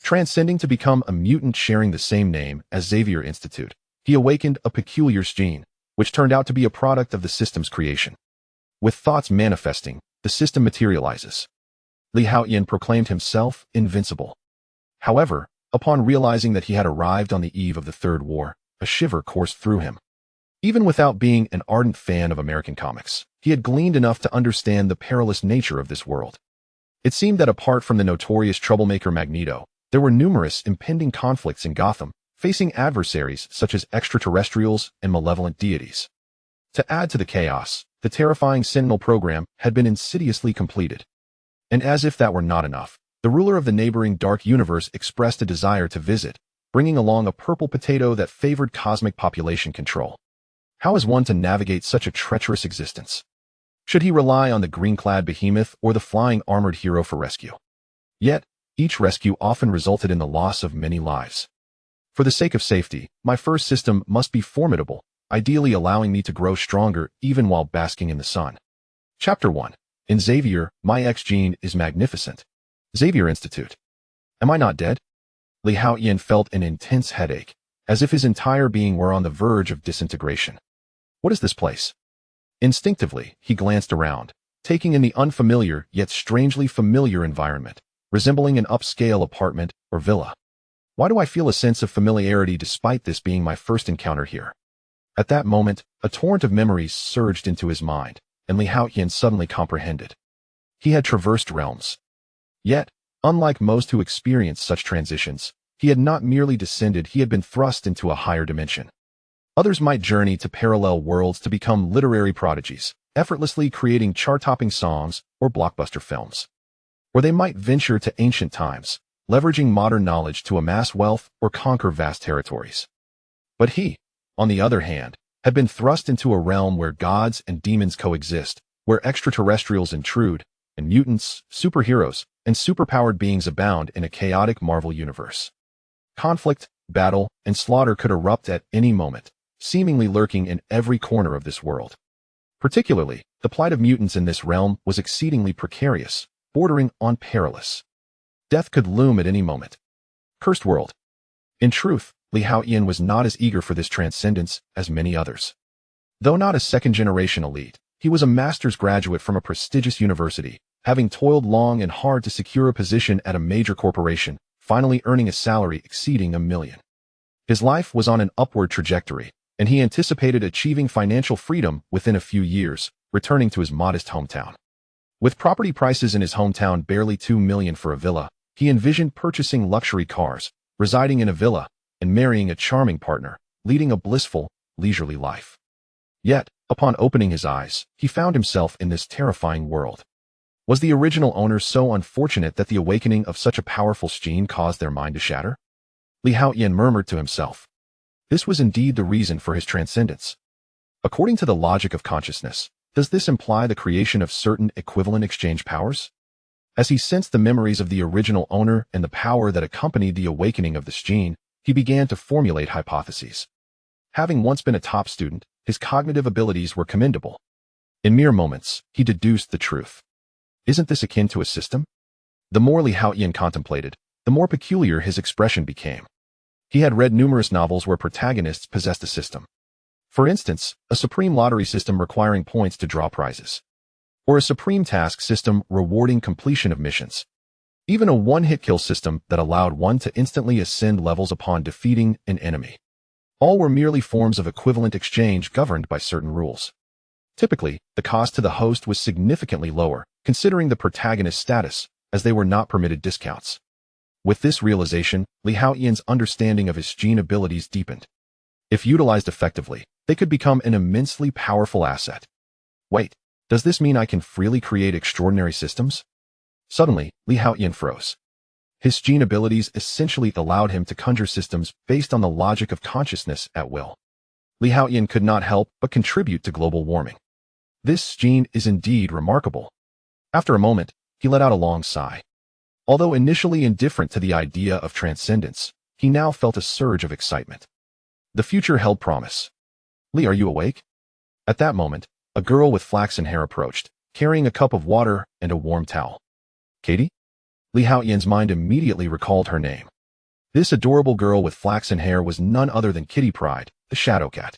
Transcending to become a mutant sharing the same name as Xavier Institute, he awakened a peculiar gene, which turned out to be a product of the system's creation. With thoughts manifesting, the system materializes. Haotian proclaimed himself invincible. However, upon realizing that he had arrived on the eve of the Third War, a shiver coursed through him. Even without being an ardent fan of American comics, he had gleaned enough to understand the perilous nature of this world. It seemed that apart from the notorious troublemaker Magneto, there were numerous impending conflicts in Gotham, facing adversaries such as extraterrestrials and malevolent deities. To add to the chaos, the terrifying Sentinel Program had been insidiously completed. And as if that were not enough, the ruler of the neighboring dark universe expressed a desire to visit, bringing along a purple potato that favored cosmic population control. How is one to navigate such a treacherous existence? Should he rely on the green-clad behemoth or the flying armored hero for rescue? Yet, each rescue often resulted in the loss of many lives. For the sake of safety, my first system must be formidable, ideally allowing me to grow stronger even while basking in the sun. Chapter 1. In Xavier, my X gene is magnificent. Xavier Institute. Am I not dead? Haotian felt an intense headache, as if his entire being were on the verge of disintegration. What is this place? Instinctively, he glanced around, taking in the unfamiliar yet strangely familiar environment, resembling an upscale apartment or villa. Why do I feel a sense of familiarity despite this being my first encounter here? At that moment, a torrent of memories surged into his mind, and Haotian suddenly comprehended. He had traversed realms. Yet, unlike most who experience such transitions, he had not merely descended, he had been thrust into a higher dimension. Others might journey to parallel worlds to become literary prodigies, effortlessly creating chart-topping songs or blockbuster films. Or they might venture to ancient times, leveraging modern knowledge to amass wealth or conquer vast territories. But he, on the other hand, had been thrust into a realm where gods and demons coexist, where extraterrestrials intrude, and mutants, superheroes, and superpowered beings abound in a chaotic Marvel universe. Conflict, battle, and slaughter could erupt at any moment, seemingly lurking in every corner of this world. Particularly, the plight of mutants in this realm was exceedingly precarious, bordering on perilous. Death could loom at any moment. Cursed world. In truth, Haotian was not as eager for this transcendence as many others. Though not a second-generation elite, he was a master's graduate from a prestigious university, having toiled long and hard to secure a position at a major corporation, finally earning a salary exceeding $1 million. His life was on an upward trajectory, and he anticipated achieving financial freedom within a few years, returning to his modest hometown. With property prices in his hometown barely $2 million for a villa, he envisioned purchasing luxury cars, residing in a villa, and marrying a charming partner, leading a blissful, leisurely life. Yet, upon opening his eyes, he found himself in this terrifying world. Was the original owner so unfortunate that the awakening of such a powerful gene caused their mind to shatter? Haotian murmured to himself. This was indeed the reason for his transcendence. According to the logic of consciousness, does this imply the creation of certain equivalent exchange powers? As he sensed the memories of the original owner and the power that accompanied the awakening of this gene, he began to formulate hypotheses. Having once been a top student, his cognitive abilities were commendable. In mere moments, he deduced the truth. Isn't this akin to a system? The more Haotian contemplated, the more peculiar his expression became. He had read numerous novels where protagonists possessed a system. For instance, a supreme lottery system requiring points to draw prizes. Or a supreme task system rewarding completion of missions. Even a one-hit kill system that allowed one to instantly ascend levels upon defeating an enemy. All were merely forms of equivalent exchange governed by certain rules. Typically, the cost to the host was significantly lower, considering the protagonist's status, as they were not permitted discounts. With this realization, Haotian's understanding of his gene abilities deepened. If utilized effectively, they could become an immensely powerful asset. Wait, does this mean I can freely create extraordinary systems? Suddenly, Haotian froze. His gene abilities essentially allowed him to conjure systems based on the logic of consciousness at will. Haotian could not help but contribute to global warming. This gene is indeed remarkable. After a moment, he let out a long sigh. Although initially indifferent to the idea of transcendence, he now felt a surge of excitement. The future held promise. Are you awake? At that moment, a girl with flaxen hair approached, carrying a cup of water and a warm towel. Katie? Haotian's mind immediately recalled her name. This adorable girl with flaxen hair was none other than Kitty Pryde, the Shadow Cat.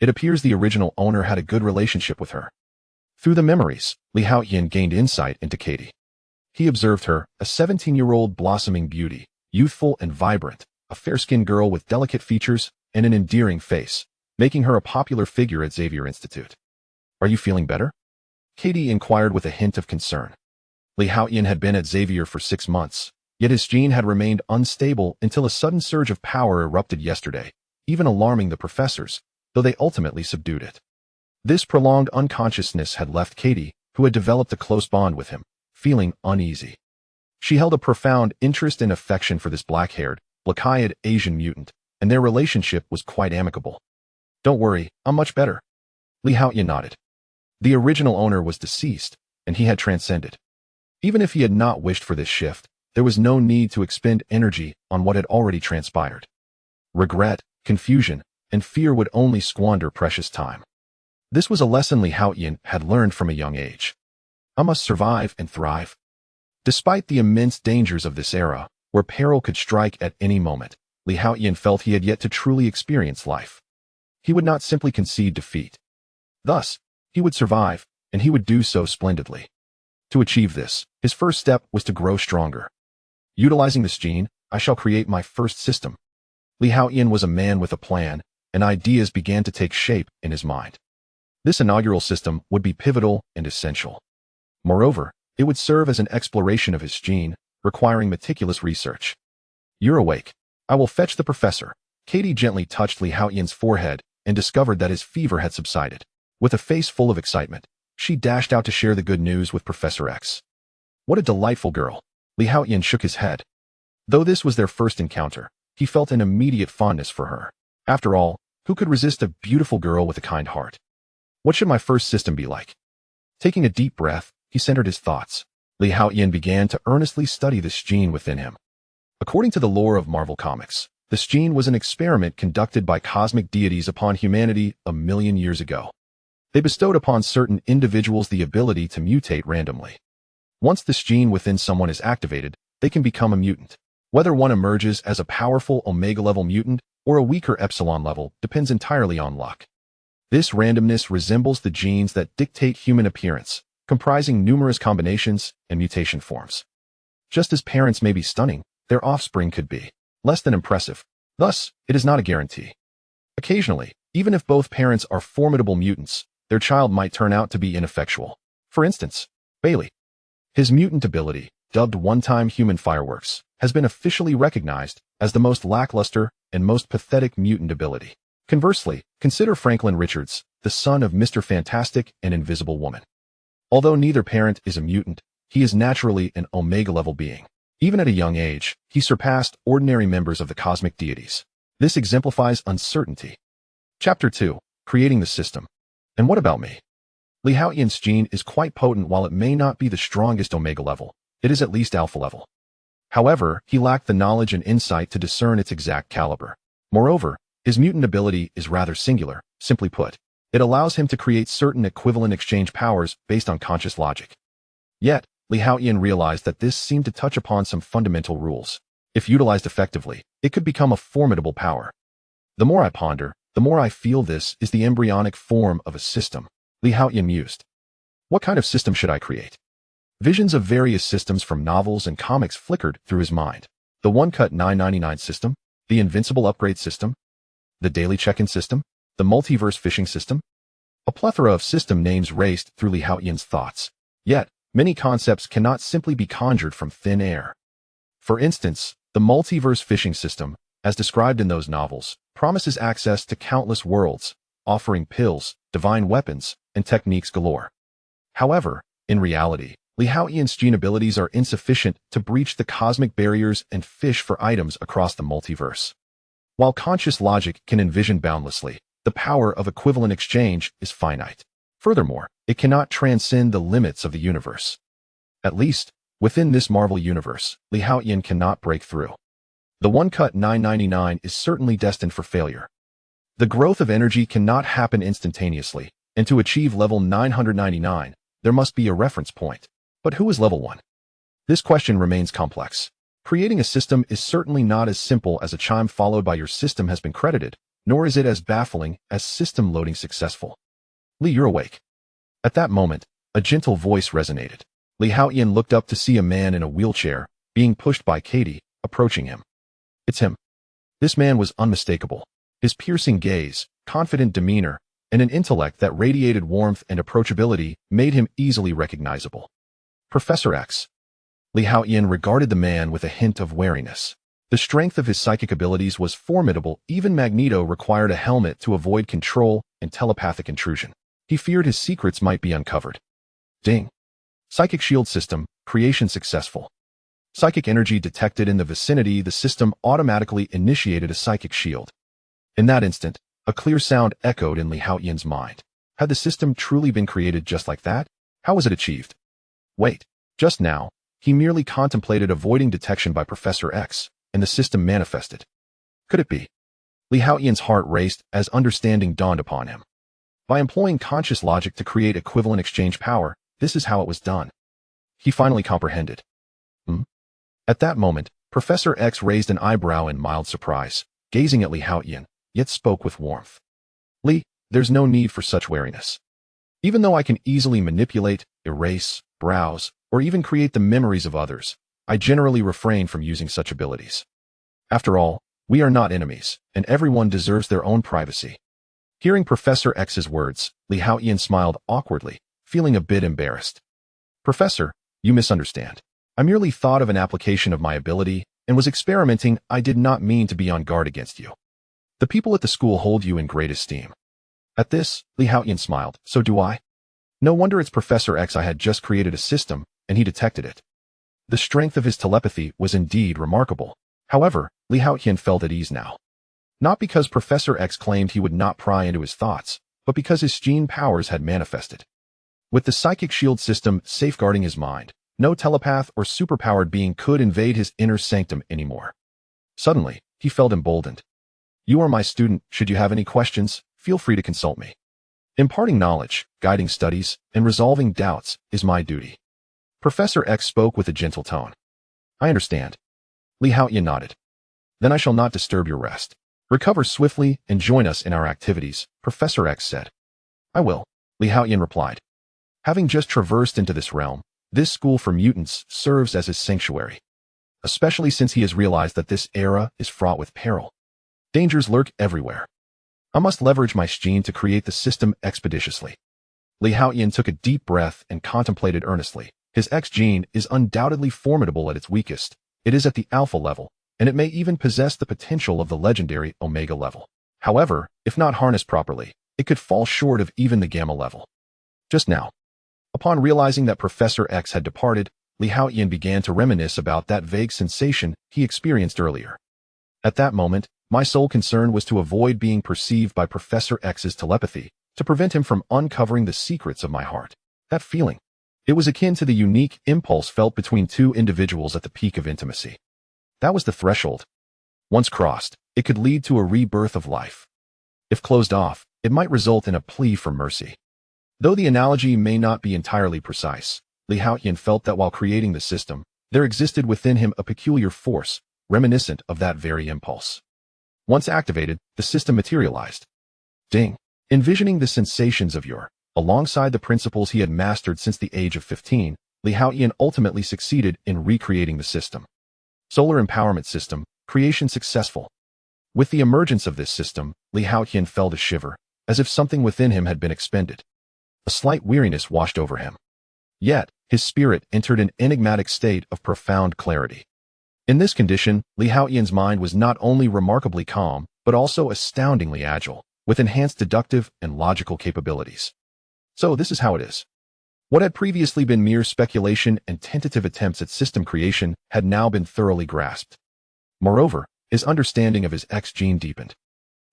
It appears the original owner had a good relationship with her. Through the memories, Haotian gained insight into Katie. He observed her, a 17-year-old blossoming beauty, youthful and vibrant, a fair-skinned girl with delicate features and an endearing face, making her a popular figure at Xavier Institute. "Are you feeling better?" Katie inquired with a hint of concern. Haotian had been at Xavier for 6 months, yet his gene had remained unstable until a sudden surge of power erupted yesterday, even alarming the professors, though they ultimately subdued it. This prolonged unconsciousness had left Katie, who had developed a close bond with him, feeling uneasy. She held a profound interest and affection for this black-haired, black-eyed Asian mutant, and their relationship was quite amicable. "Don't worry, I'm much better." Haotian nodded. The original owner was deceased, and he had transcended. Even if he had not wished for this shift, there was no need to expend energy on what had already transpired. Regret, confusion, and fear would only squander precious time. This was a lesson Haotian had learned from a young age. I must survive and thrive. Despite the immense dangers of this era, where peril could strike at any moment, Haotian felt he had yet to truly experience life. He would not simply concede defeat. Thus, he would survive, and he would do so splendidly. To achieve this, his first step was to grow stronger. Utilizing this gene, I shall create my first system. Haotian was a man with a plan, and ideas began to take shape in his mind. This inaugural system would be pivotal and essential. Moreover, it would serve as an exploration of his gene, requiring meticulous research. "You're awake. I will fetch the professor." Katie gently touched Haotian's forehead and discovered that his fever had subsided. With a face full of excitement, she dashed out to share the good news with Professor X. "What a delightful girl." Haotian shook his head. Though this was their first encounter, he felt an immediate fondness for her. After all, who could resist a beautiful girl with a kind heart? "What should my first system be like?" Taking a deep breath, he centered his thoughts. Haotian began to earnestly study this gene within him. According to the lore of Marvel Comics, this gene was an experiment conducted by cosmic deities upon humanity 1,000,000 years ago. They bestowed upon certain individuals the ability to mutate randomly. Once this gene within someone is activated, they can become a mutant. Whether one emerges as a powerful Omega-level mutant or a weaker Epsilon level depends entirely on luck. This randomness resembles the genes that dictate human appearance, comprising numerous combinations and mutation forms. Just as parents may be stunning, their offspring could be less than impressive. Thus, it is not a guarantee. Occasionally, even if both parents are formidable mutants, their child might turn out to be ineffectual. For instance, Bailey. His mutant ability, dubbed one-time human fireworks, has been officially recognized as the most lackluster and most pathetic mutant ability. Conversely, consider Franklin Richards, the son of Mr. Fantastic and Invisible Woman. Although neither parent is a mutant, he is naturally an Omega-level being. Even at a young age, he surpassed ordinary members of the cosmic deities. This exemplifies uncertainty. Chapter 2. Creating the System. And what about me? Haotian's gene is quite potent. While it may not be the strongest Omega level, it is at least Alpha level. However, he lacked the knowledge and insight to discern its exact caliber. Moreover, his mutant ability is rather singular. Simply put, it allows him to create certain equivalent exchange powers based on conscious logic. Yet, Haotian realized that this seemed to touch upon some fundamental rules. If utilized effectively, it could become a formidable power. The more I ponder, the more I feel this is the embryonic form of a system. Haotian mused. What kind of system should I create? Visions of various systems from novels and comics flickered through his mind. The one-cut 999 system, the invincible upgrade system, the daily check-in system, the multiverse fishing system. A plethora of system names raced through Haotian's thoughts. Yet, many concepts cannot simply be conjured from thin air. For instance, the multiverse fishing system, as described in those novels, promises access to countless worlds, offering pills, divine weapons, and techniques galore. However, in reality, Haotian's gene abilities are insufficient to breach the cosmic barriers and fish for items across the multiverse. While conscious logic can envision boundlessly, the power of equivalent exchange is finite. Furthermore, it cannot transcend the limits of the universe. At least, within this Marvel universe, Haotian cannot break through. The one-cut 999 is certainly destined for failure. The growth of energy cannot happen instantaneously, and to achieve level 999, there must be a reference point. But who is level 1? This question remains complex. Creating a system is certainly not as simple as a chime followed by your system has been credited, nor is it as baffling as system loading successful. Li, you're awake. At that moment, a gentle voice resonated. Li Haotian looked up to see a man in a wheelchair, being pushed by Katie, approaching him. It's him. This man was unmistakable. His piercing gaze, confident demeanor, and an intellect that radiated warmth and approachability made him easily recognizable. Professor X. Li Haotian regarded the man with a hint of wariness. The strength of his psychic abilities was formidable. Even Magneto required a helmet to avoid control and telepathic intrusion. He feared his secrets might be uncovered. Ding. Psychic shield system, creation successful. Psychic energy detected in the vicinity. The system automatically initiated a psychic shield. In that instant, a clear sound echoed in Li Haotian's mind. Had the system truly been created just like that? How was it achieved? Wait. Just now, he merely contemplated avoiding detection by Professor X, and the system manifested. Could it be? Li Haotian's heart raced as understanding dawned upon him. By employing conscious logic to create equivalent exchange power, this is how it was done. He finally comprehended. At that moment, Professor X raised an eyebrow in mild surprise, gazing at Li Haotian, yet spoke with warmth. Li, there's no need for such wariness. Even though I can easily manipulate, erase, browse, or even create the memories of others, I generally refrain from using such abilities. After all, we are not enemies, and everyone deserves their own privacy. Hearing Professor X's words, Li Haotian smiled awkwardly, feeling a bit embarrassed. Professor, you misunderstand. I merely thought of an application of my ability and was experimenting. I did not mean to be on guard against you. The people at the school hold you in great esteem. At this, Li Haotian smiled. So do I. No wonder it's Professor X. I had just created a system, and he detected it. The strength of his telepathy was indeed remarkable. However, Li Haotian felt at ease now. Not because Professor X claimed he would not pry into his thoughts, but because his gene powers had manifested. With the psychic shield system safeguarding his mind, no telepath or superpowered being could invade his inner sanctum anymore. Suddenly, he felt emboldened. You are my student. Should you have any questions, feel free to consult me. Imparting knowledge, guiding studies, and resolving doubts is my duty. Professor X spoke with a gentle tone. I understand. Li Haotian nodded. Then I shall not disturb your rest. Recover swiftly and join us in our activities, Professor X said. I will, Li Haotian replied. Having just traversed into this realm, this school for mutants serves as his sanctuary. Especially since he has realized that this era is fraught with peril. Dangers lurk everywhere. I must leverage my gene to create the system expeditiously. Li Haotian took a deep breath and contemplated earnestly. His X gene is undoubtedly formidable at its weakest. It is at the alpha level, and it may even possess the potential of the legendary omega level. However, if not harnessed properly, it could fall short of even the gamma level. Just now, upon realizing that Professor X had departed, Li Haotian began to reminisce about that vague sensation he experienced earlier. At that moment, my sole concern was to avoid being perceived by Professor X's telepathy, to prevent him from uncovering the secrets of my heart. That feeling. It was akin to the unique impulse felt between two individuals at the peak of intimacy. That was the threshold. Once crossed, it could lead to a rebirth of life. If closed off, it might result in a plea for mercy. Though the analogy may not be entirely precise, Li Haotian felt that while creating the system, there existed within him a peculiar force, reminiscent of that very impulse. Once activated, the system materialized. Ding. Envisioning the sensations of yore, alongside the principles he had mastered since the age of 15, Li Haotian ultimately succeeded in recreating the system. Solar Empowerment System, creation successful. With the emergence of this system, Li Haotian felt a shiver, as if something within him had been expended. A slight weariness washed over him. Yet, his spirit entered an enigmatic state of profound clarity. In this condition, Li Haotian's mind was not only remarkably calm, but also astoundingly agile, with enhanced deductive and logical capabilities. So this is how it is. What had previously been mere speculation and tentative attempts at system creation had now been thoroughly grasped. Moreover, his understanding of his X gene deepened.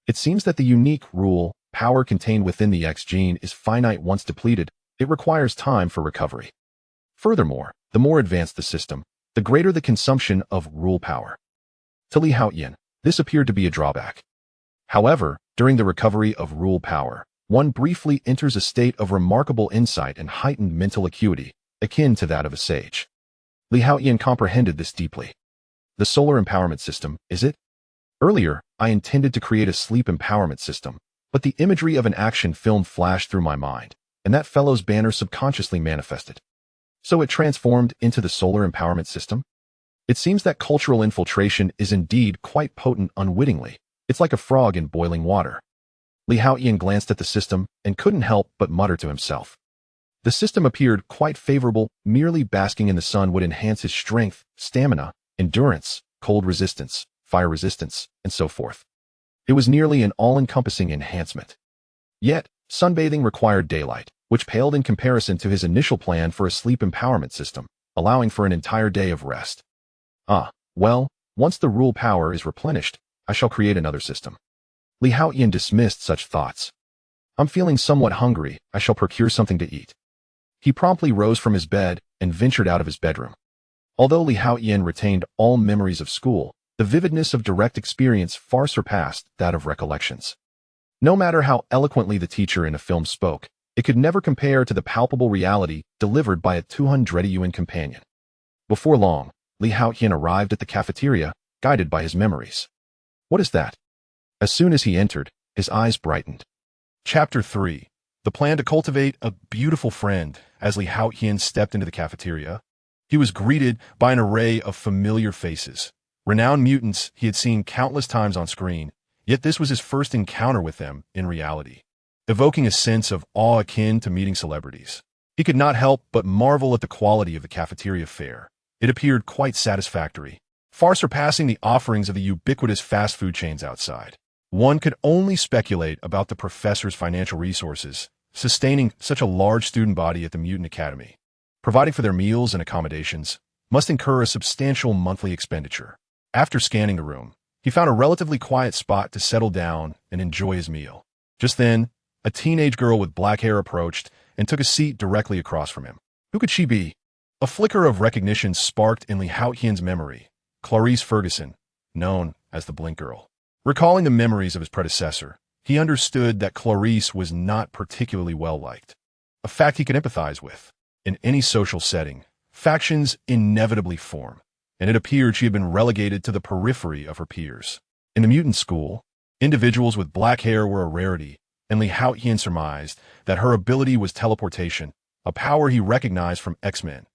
It seems that the unique rule, power contained within the X gene is finite once depleted. It requires time for recovery. Furthermore, the more advanced the system, the greater the consumption of rule power. To Li Haotian, this appeared to be a drawback. However, during the recovery of rule power, one briefly enters a state of remarkable insight and heightened mental acuity, akin to that of a sage. Li Haotian comprehended this deeply. The solar empowerment system, is it? Earlier, I intended to create a sleep empowerment system, but the imagery of an action film flashed through my mind, and that fellow's banner subconsciously manifested. So it transformed into the solar empowerment system? It seems that cultural infiltration is indeed quite potent unwittingly. It's like a frog in boiling water. Haotian glanced at the system and couldn't help but mutter to himself. The system appeared quite favorable. Merely basking in the sun would enhance his strength, stamina, endurance, cold resistance, fire resistance, and so forth. It was nearly an all-encompassing enhancement. Yet, sunbathing required daylight, which paled in comparison to his initial plan for a sleep empowerment system, allowing for an entire day of rest. Well, once the rule power is replenished, I shall create another system. Haotian dismissed such thoughts. I'm feeling somewhat hungry. I shall procure something to eat. He promptly rose from his bed and ventured out of his bedroom. Although Haotian retained all memories of school, the vividness of direct experience far surpassed that of recollections. No matter how eloquently the teacher in a film spoke, it could never compare to the palpable reality delivered by a 200 yuan companion. Before long, Haotian arrived at the cafeteria, guided by his memories. What is that? As soon as he entered, his eyes brightened. Chapter 3. The plan to cultivate a beautiful friend. As Haotian stepped into the cafeteria, he was greeted by an array of familiar faces. Renowned mutants he had seen countless times on screen, yet this was his first encounter with them in reality, evoking a sense of awe akin to meeting celebrities. He could not help but marvel at the quality of the cafeteria fare. It appeared quite satisfactory, far surpassing the offerings of the ubiquitous fast food chains outside. One could only speculate about the professor's financial resources, sustaining such a large student body at the Mutant Academy. Providing for their meals and accommodations must incur a substantial monthly expenditure. After scanning the room, he found a relatively quiet spot to settle down and enjoy his meal. Just then, a teenage girl with black hair approached and took a seat directly across from him. Who could she be? A flicker of recognition sparked in Haotian's memory. Clarice Ferguson, known as the Blink Girl. Recalling the memories of his predecessor, he understood that Clarice was not particularly well-liked, a fact he could empathize with. In any social setting, factions inevitably form, and it appeared she had been relegated to the periphery of her peers. In the mutant school, individuals with black hair were a rarity, and Haotian surmised that her ability was teleportation, a power he recognized from X-Men,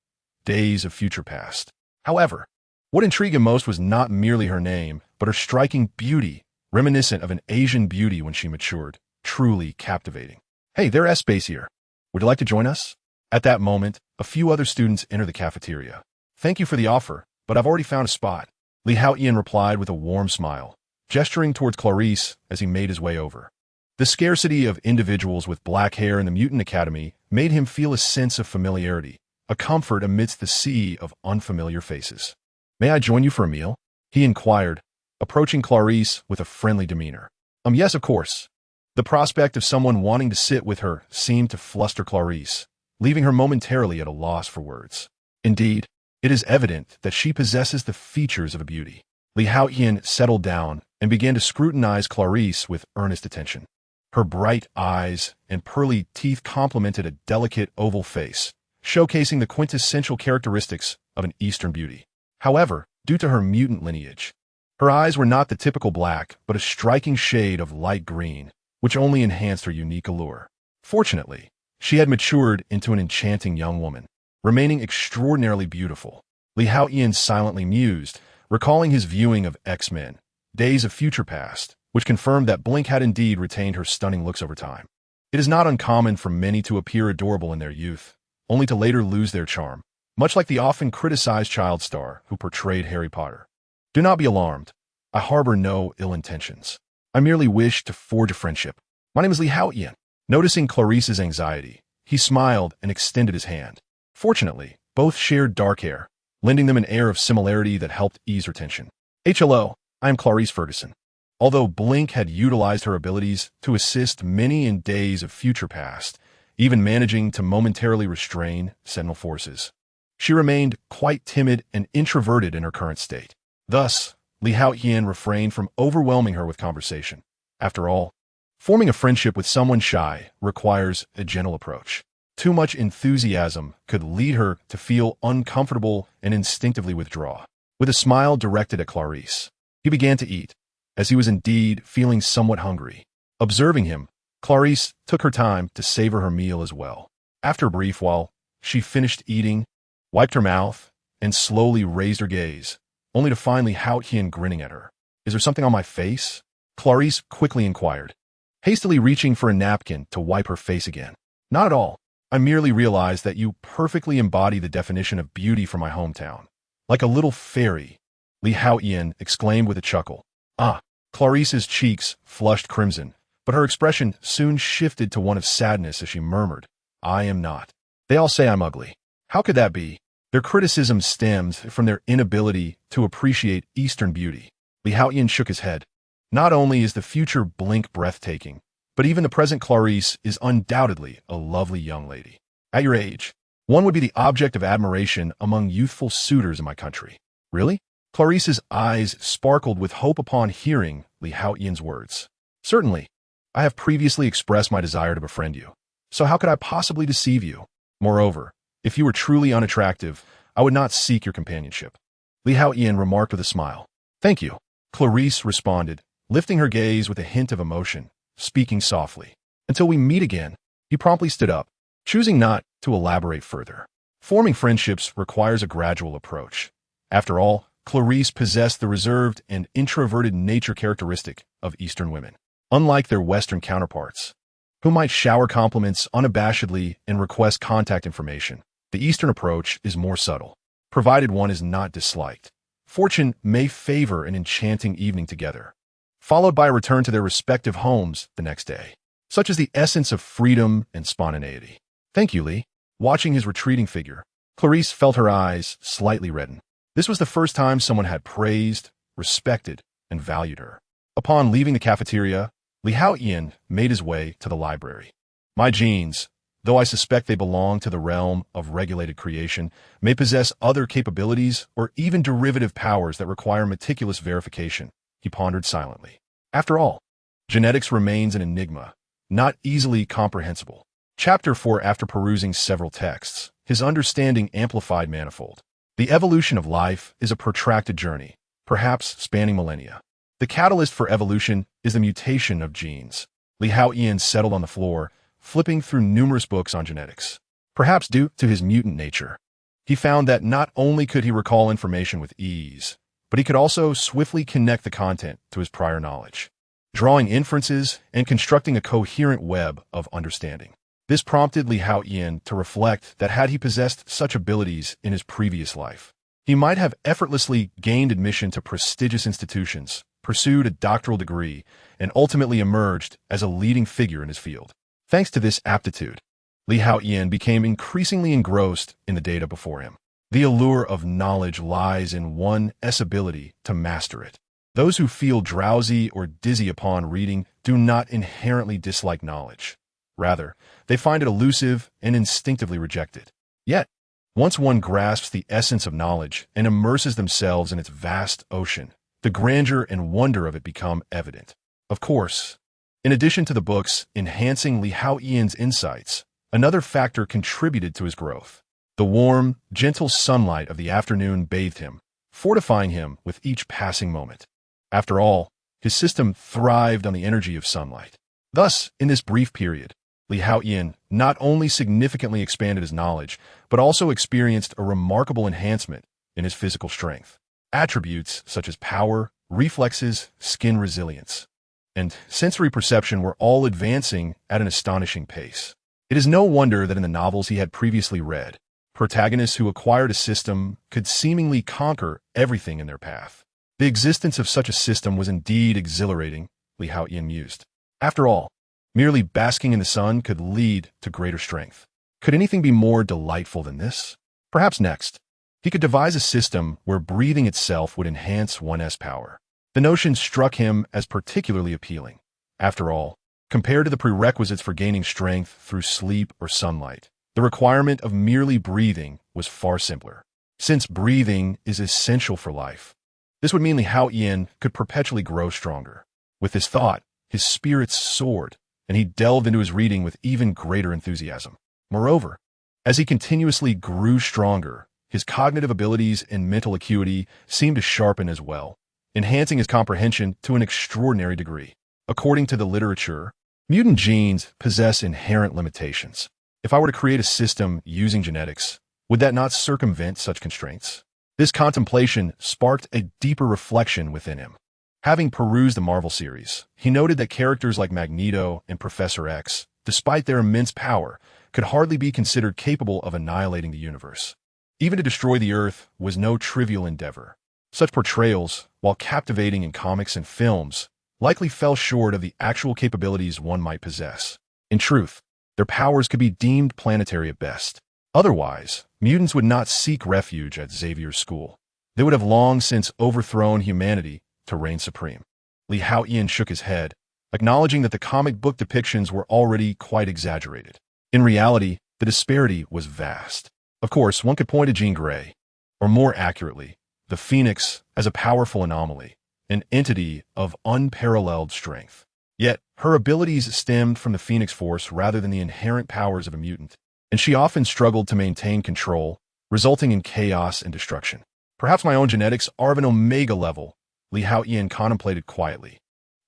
Days of Future Past. However, what intrigued him most was not merely her name, but her striking beauty, reminiscent of an Asian beauty when she matured, truly captivating. Hey, there's S-Base here. Would you like to join us? At that moment, a few other students entered the cafeteria. Thank you for the offer, but I've already found a spot. Haotian replied with a warm smile, gesturing towards Clarice as he made his way over. The scarcity of individuals with black hair in the Mutant Academy made him feel a sense of familiarity, a comfort amidst the sea of unfamiliar faces. May I join you for a meal? He inquired, approaching Clarice with a friendly demeanor. Yes, of course. The prospect of someone wanting to sit with her seemed to fluster Clarice, leaving her momentarily at a loss for words. Indeed, it is evident that she possesses the features of a beauty. Haotian settled down and began to scrutinize Clarice with earnest attention. Her bright eyes and pearly teeth complemented a delicate oval face, showcasing the quintessential characteristics of an Eastern beauty. However, due to her mutant lineage, her eyes were not the typical black, but a striking shade of light green, which only enhanced her unique allure. Fortunately, she had matured into an enchanting young woman, remaining extraordinarily beautiful. Haotian silently mused, recalling his viewing of X-Men, Days of Future Past, which confirmed that Blink had indeed retained her stunning looks over time. It is not uncommon for many to appear adorable in their youth, only to later lose their charm, much like the often criticized child star who portrayed Harry Potter. Do not be alarmed. I harbor no ill intentions. I merely wish to forge a friendship. My name is Haotian. Noticing Clarice's anxiety, he smiled and extended his hand. Fortunately, both shared dark hair, lending them an air of similarity that helped ease her tension. Hello, I am Clarice Ferguson. Although Blink had utilized her abilities to assist many in Days of Future Past, even managing to momentarily restrain Sentinel forces, she remained quite timid and introverted in her current state. Thus, Haotian refrained from overwhelming her with conversation. After all, forming a friendship with someone shy requires a gentle approach. Too much enthusiasm could lead her to feel uncomfortable and instinctively withdraw. With a smile directed at Clarice, he began to eat, as he was indeed feeling somewhat hungry. Observing him, Clarice took her time to savor her meal as well. After a brief while, she finished eating, wiped her mouth, and slowly raised her gaze, only to find Haotian grinning at her. "Is there something on my face?" Clarice quickly inquired, hastily reaching for a napkin to wipe her face again. "Not at all. I merely realized that you perfectly embody the definition of beauty for my hometown. Like a little fairy," Haotian exclaimed with a chuckle. "Ah." Clarice's cheeks flushed crimson, but her expression soon shifted to one of sadness as she murmured, "I am not. They all say I'm ugly. How could that be?" Their criticism stems from their inability to appreciate Eastern beauty. Haotian shook his head. "Not only is the future Blink breathtaking, but even the present Clarice is undoubtedly a lovely young lady. At your age, one would be the object of admiration among youthful suitors in my country." "Really?" Clarice's eyes sparkled with hope upon hearing Haotian's words. "Certainly. I have previously expressed my desire to befriend you. So how could I possibly deceive you? Moreover, if you were truly unattractive, I would not seek your companionship." Haotian remarked with a smile. "Thank you," Clarice responded, lifting her gaze with a hint of emotion, speaking softly. "Until we meet again." He promptly stood up, choosing not to elaborate further. Forming friendships requires a gradual approach. After all, Clarice possessed the reserved and introverted nature characteristic of Eastern women. Unlike their Western counterparts, who might shower compliments unabashedly and request contact information, the Eastern approach is more subtle. Provided one is not disliked, fortune may favor an enchanting evening together, followed by a return to their respective homes the next day. Such is the essence of freedom and spontaneity. "Thank you, Lee." Watching his retreating figure, Clarice felt her eyes slightly redden. This was the first time someone had praised, respected, and valued her. Upon leaving the cafeteria, Haotian made his way to the library. "My genes, though I suspect they belong to the realm of regulated creation, may possess other capabilities or even derivative powers that require meticulous verification," he pondered silently. After all, genetics remains an enigma, not easily comprehensible. Chapter 4. After perusing several texts, his understanding amplified manifold. The evolution of life is a protracted journey, perhaps spanning millennia. The catalyst for evolution is the mutation of genes. Haotian settled on the floor, flipping through numerous books on genetics. Perhaps due to his mutant nature, he found that not only could he recall information with ease, but he could also swiftly connect the content to his prior knowledge, drawing inferences and constructing a coherent web of understanding. This prompted Haotian to reflect that had he possessed such abilities in his previous life, he might have effortlessly gained admission to prestigious institutions, pursued a doctoral degree, and ultimately emerged as a leading figure in his field. Thanks to this aptitude, Haotian became increasingly engrossed in the data before him. The allure of knowledge lies in one's ability to master it. Those who feel drowsy or dizzy upon reading do not inherently dislike knowledge. Rather, they find it elusive and instinctively reject it. Yet, once one grasps the essence of knowledge and immerses themselves in its vast ocean, the grandeur and wonder of it become evident. Of course, in addition to the books enhancing Haotian's insights, another factor contributed to his growth. The warm, gentle sunlight of the afternoon bathed him, fortifying him with each passing moment. After all, his system thrived on the energy of sunlight. Thus, in this brief period, Haotian not only significantly expanded his knowledge, but also experienced a remarkable enhancement in his physical strength. Attributes such as power, reflexes, skin resilience, and sensory perception were all advancing at an astonishing pace. It is no wonder that in the novels he had previously read, protagonists who acquired a system could seemingly conquer everything in their path. The existence of such a system was indeed exhilarating, Haotian mused. After all, merely basking in the sun could lead to greater strength. Could anything be more delightful than this? Perhaps next, he could devise a system where breathing itself would enhance one's power. The notion struck him as particularly appealing. After all, compared to the prerequisites for gaining strength through sleep or sunlight, the requirement of merely breathing was far simpler. Since breathing is essential for life, this would mean Haotian could perpetually grow stronger. With this thought, his spirits soared, and he delved into his reading with even greater enthusiasm. Moreover, as he continuously grew stronger, his cognitive abilities and mental acuity seemed to sharpen as well, enhancing his comprehension to an extraordinary degree. According to the literature, mutant genes possess inherent limitations. If I were to create a system using genetics, would that not circumvent such constraints? This contemplation sparked a deeper reflection within him. Having perused the Marvel series, he noted that characters like Magneto and Professor X, despite their immense power, could hardly be considered capable of annihilating the universe. Even to destroy the Earth was no trivial endeavor. Such portrayals, while captivating in comics and films, likely fell short of the actual capabilities one might possess. In truth, their powers could be deemed planetary at best. Otherwise, mutants would not seek refuge at Xavier's school. They would have long since overthrown humanity to reign supreme. Haotian shook his head, acknowledging that the comic book depictions were already quite exaggerated. In reality, the disparity was vast. Of course, one could point to Jean Grey, or more accurately, the Phoenix, as a powerful anomaly, an entity of unparalleled strength. Yet, her abilities stemmed from the Phoenix Force rather than the inherent powers of a mutant, and she often struggled to maintain control, resulting in chaos and destruction. Perhaps my own genetics are of an omega level, Haotian contemplated quietly.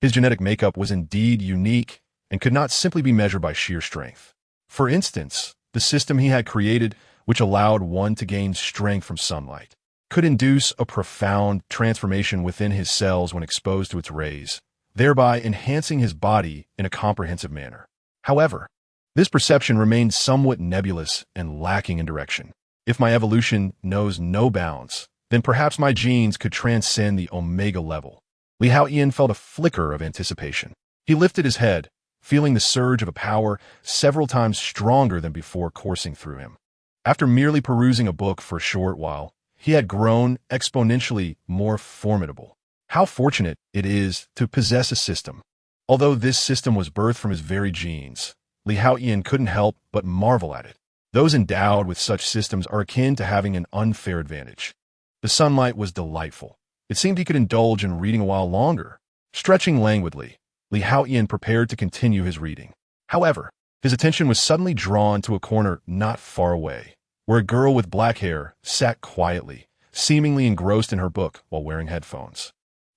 His genetic makeup was indeed unique and could not simply be measured by sheer strength. For instance, the system he had created, which allowed one to gain strength from sunlight, could induce a profound transformation within his cells when exposed to its rays, thereby enhancing his body in a comprehensive manner. However, this perception remained somewhat nebulous and lacking in direction. If my evolution knows no bounds, then perhaps my genes could transcend the omega level. Haotian felt a flicker of anticipation. He lifted his head, feeling the surge of a power several times stronger than before coursing through him. After merely perusing a book for a short while, he had grown exponentially more formidable. How fortunate it is to possess a system. Although this system was birthed from his very genes, Haotian couldn't help but marvel at it. Those endowed with such systems are akin to having an unfair advantage. The sunlight was delightful. It seemed he could indulge in reading a while longer. Stretching languidly, Haotian prepared to continue his reading. However, his attention was suddenly drawn to a corner not far away, where a girl with black hair sat quietly, seemingly engrossed in her book while wearing headphones.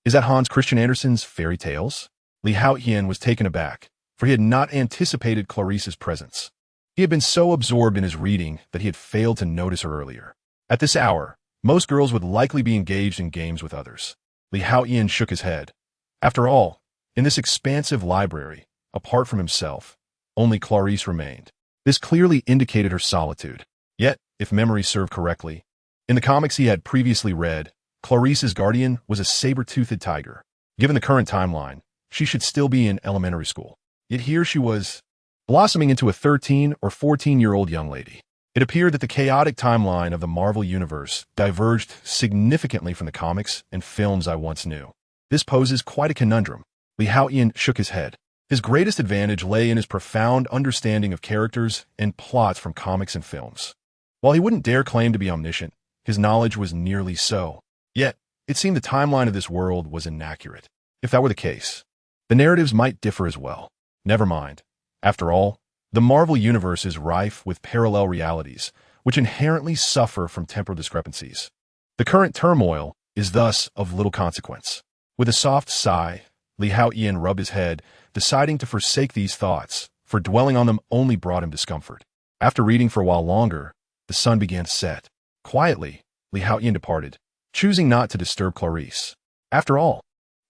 Is that Hans Christian Andersen's Fairy Tales? Haotian was taken aback, for he had not anticipated Clarice's presence. He had been so absorbed in his reading that he had failed to notice her earlier. At this hour, most girls would likely be engaged in games with others. Haotian shook his head. After all, in this expansive library, apart from himself, only Clarice remained. This clearly indicated her solitude. Yet, if memory served correctly, in the comics he had previously read, Clarice's guardian was a saber-toothed tiger. Given the current timeline, she should still be in elementary school. Yet here she was, blossoming into a 13 or 14-year-old young lady. It appeared that the chaotic timeline of the Marvel Universe diverged significantly from the comics and films I once knew. This poses quite a conundrum. Haotian shook his head. His greatest advantage lay in his profound understanding of characters and plots from comics and films. While he wouldn't dare claim to be omniscient, his knowledge was nearly so. Yet, it seemed the timeline of this world was inaccurate. If that were the case, the narratives might differ as well. Never mind. After all, the Marvel Universe is rife with parallel realities, which inherently suffer from temporal discrepancies. The current turmoil is thus of little consequence. With a soft sigh, Haotian rubbed his head, deciding to forsake these thoughts, for dwelling on them only brought him discomfort. After reading for a while longer, the sun began to set. Quietly, Haotian departed, choosing not to disturb Clarice. After all,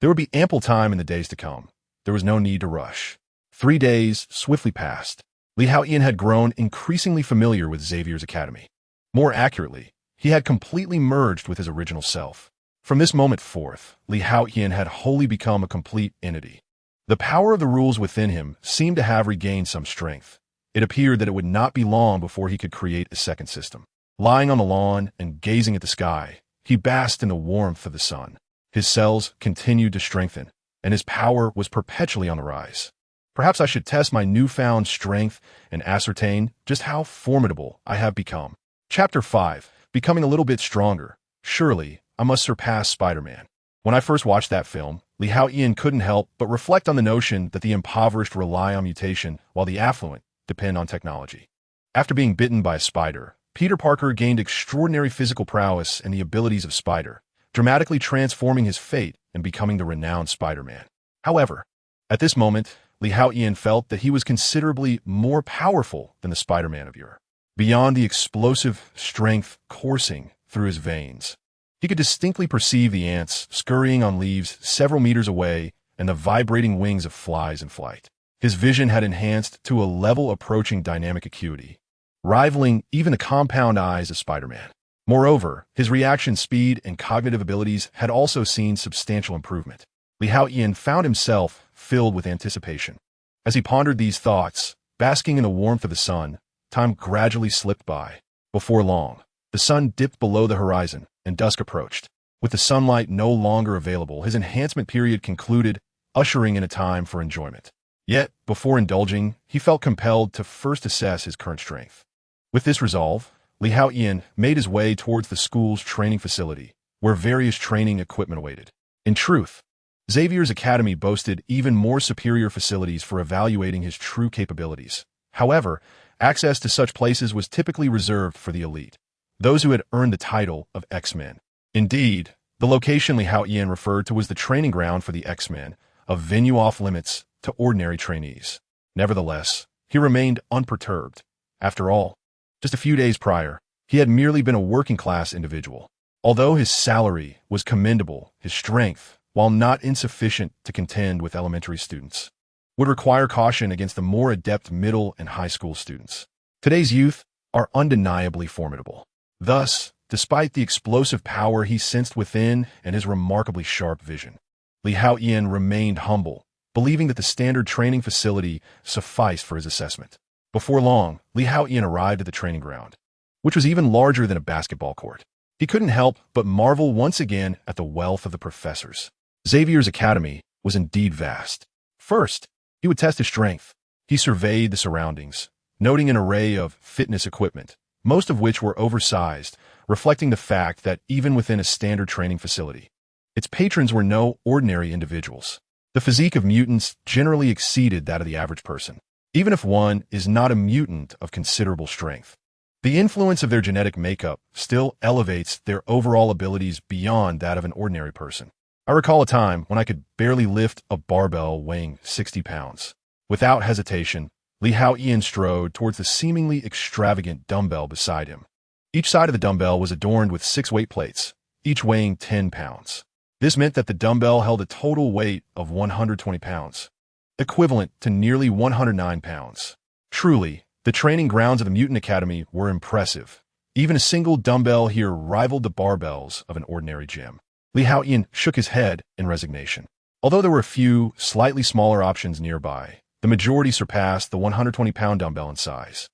there would be ample time in the days to come. There was no need to rush. 3 days swiftly passed. Haotian had grown increasingly familiar with Xavier's academy. More accurately, he had completely merged with his original self. From this moment forth, Haotian had wholly become a complete entity. The power of the rules within him seemed to have regained some strength. It appeared that it would not be long before he could create a second system. Lying on the lawn and gazing at the sky, he basked in the warmth of the sun. His cells continued to strengthen, and his power was perpetually on the rise. Perhaps I should test my newfound strength and ascertain just how formidable I have become. Chapter 5. Becoming a little bit stronger. Surely, I must surpass Spider-Man. When I first watched that film, Haotian couldn't help but reflect on the notion that the impoverished rely on mutation while the affluent depend on technology. After being bitten by a spider, Peter Parker gained extraordinary physical prowess and the abilities of Spider, dramatically transforming his fate and becoming the renowned Spider-Man. However, at this moment, Haotian felt that he was considerably more powerful than the Spider-Man of yore. Beyond the explosive strength coursing through his veins, he could distinctly perceive the ants scurrying on leaves several meters away and the vibrating wings of flies in flight. His vision had enhanced to a level approaching dynamic acuity, rivaling even the compound eyes of Spider-Man. Moreover, his reaction speed and cognitive abilities had also seen substantial improvement. Haotian found himself filled with anticipation. As he pondered these thoughts, basking in the warmth of the sun, time gradually slipped by. Before long, the sun dipped below the horizon, and dusk approached. With the sunlight no longer available, his enhancement period concluded, ushering in a time for enjoyment. Yet, before indulging, he felt compelled to first assess his current strength. With this resolve, Haotian made his way towards the school's training facility, where various training equipment awaited. In truth, Xavier's academy boasted even more superior facilities for evaluating his true capabilities. However, access to such places was typically reserved for the elite, those who had earned the title of X-Men. Indeed, the location Haotian referred to was the training ground for the X-Men, a venue off-limits to ordinary trainees. Nevertheless, he remained unperturbed. After all, just a few days prior, he had merely been a working-class individual. Although his salary was commendable, his strength, while not insufficient to contend with elementary students, would require caution against the more adept middle and high school students. Today's youth are undeniably formidable. Thus, despite the explosive power he sensed within and his remarkably sharp vision, Haotian remained humble, believing that the standard training facility sufficed for his assessment. Before long, Haotian arrived at the training ground, which was even larger than a basketball court. He couldn't help but marvel once again at the wealth of the professors. Xavier's academy was indeed vast. First, he would test his strength. He surveyed the surroundings, noting an array of fitness equipment, most of which were oversized, reflecting the fact that even within a standard training facility, its patrons were no ordinary individuals. The physique of mutants generally exceeded that of the average person, even if one is not a mutant of considerable strength. The influence of their genetic makeup still elevates their overall abilities beyond that of an ordinary person. I recall a time when I could barely lift a barbell weighing 60 pounds. Without hesitation, Haotian strode towards the seemingly extravagant dumbbell beside him. Each side of the dumbbell was adorned with 6 weight plates, each weighing 10 pounds. This meant that the dumbbell held a total weight of 120 pounds, equivalent to nearly 109 pounds. Truly, the training grounds of the Mutant Academy were impressive. Even a single dumbbell here rivaled the barbells of an ordinary gym. Haotian shook his head in resignation. Although there were a few slightly smaller options nearby, the majority surpassed the 120-pound dumbbell in size.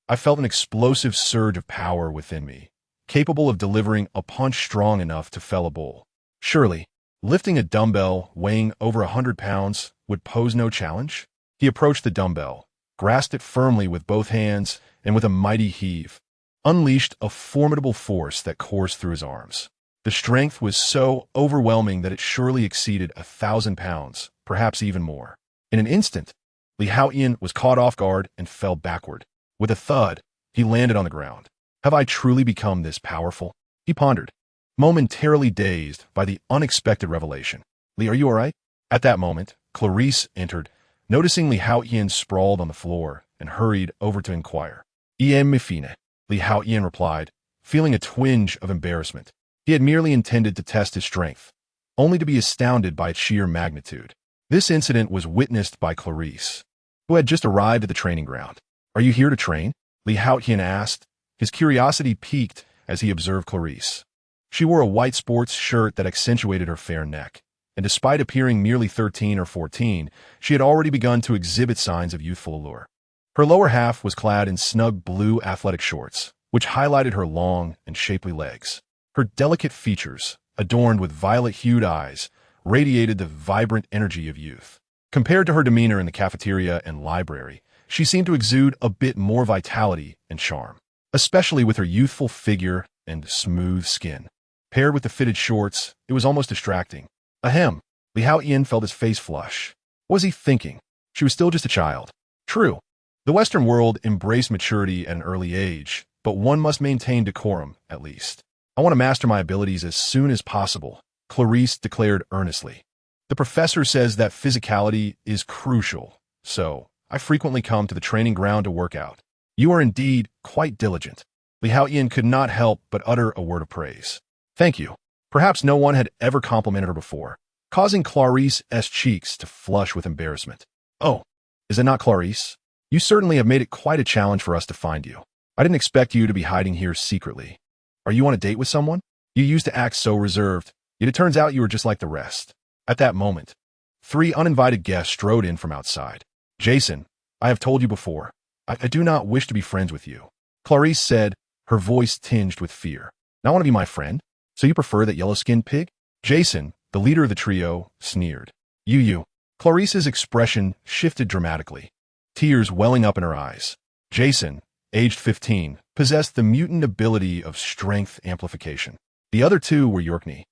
I felt an explosive surge of power within me, capable of delivering a punch strong enough to fell a bull. Surely, lifting a dumbbell weighing over 100 pounds would pose no challenge? He approached the dumbbell, grasped it firmly with both hands, and with a mighty heave, unleashed a formidable force that coursed through his arms. The strength was so overwhelming that it surely exceeded 1,000 pounds, perhaps even more. In an instant, Haotian was caught off guard and fell backward. With a thud, he landed on the ground. Have I truly become this powerful? He pondered, momentarily dazed by the unexpected revelation. Are you all right? At that moment, Clarice entered, noticing Haotian sprawled on the floor, and hurried over to inquire. Me fine, Haotian replied, feeling a twinge of embarrassment. He had merely intended to test his strength, only to be astounded by its sheer magnitude. This incident was witnessed by Clarice, who had just arrived at the training ground. Are you here to train? Haotian asked, his curiosity piqued as he observed Clarice. She wore a white sports shirt that accentuated her fair neck, and despite appearing merely 13 or 14, she had already begun to exhibit signs of youthful allure. Her lower half was clad in snug blue athletic shorts, which highlighted her long and shapely legs. Her delicate features, adorned with violet-hued eyes, radiated the vibrant energy of youth. Compared to her demeanor in the cafeteria and library, she seemed to exude a bit more vitality and charm, especially with her youthful figure and smooth skin. Paired with the fitted shorts, it was almost distracting. Ahem. Haotian felt his face flush. What was he thinking? She was still just a child. True, the Western world embraced maturity at an early age, but one must maintain decorum, at least. I want to master my abilities as soon as possible, Clarice declared earnestly. The professor says that physicality is crucial, so I frequently come to the training ground to work out. You are indeed quite diligent. Haotian could not help but utter a word of praise. Thank you. Perhaps no one had ever complimented her before, causing Clarice's cheeks to flush with embarrassment. Oh, is it not Clarice? You certainly have made it quite a challenge for us to find you. I didn't expect you to be hiding here secretly. Are you on a date with someone? You used to act so reserved, yet it turns out you were just like the rest. At that moment, 3 uninvited guests strode in from outside. Jason, I have told you before, I do not wish to be friends with you, Clarice said, her voice tinged with fear. Now want to be my friend? So you prefer that yellow-skinned pig? Jason, the leader of the trio, sneered. You. Clarice's expression shifted dramatically, tears welling up in her eyes. Jason, aged 15, possessed the mutant ability of strength amplification. The other 2 were Yorkney,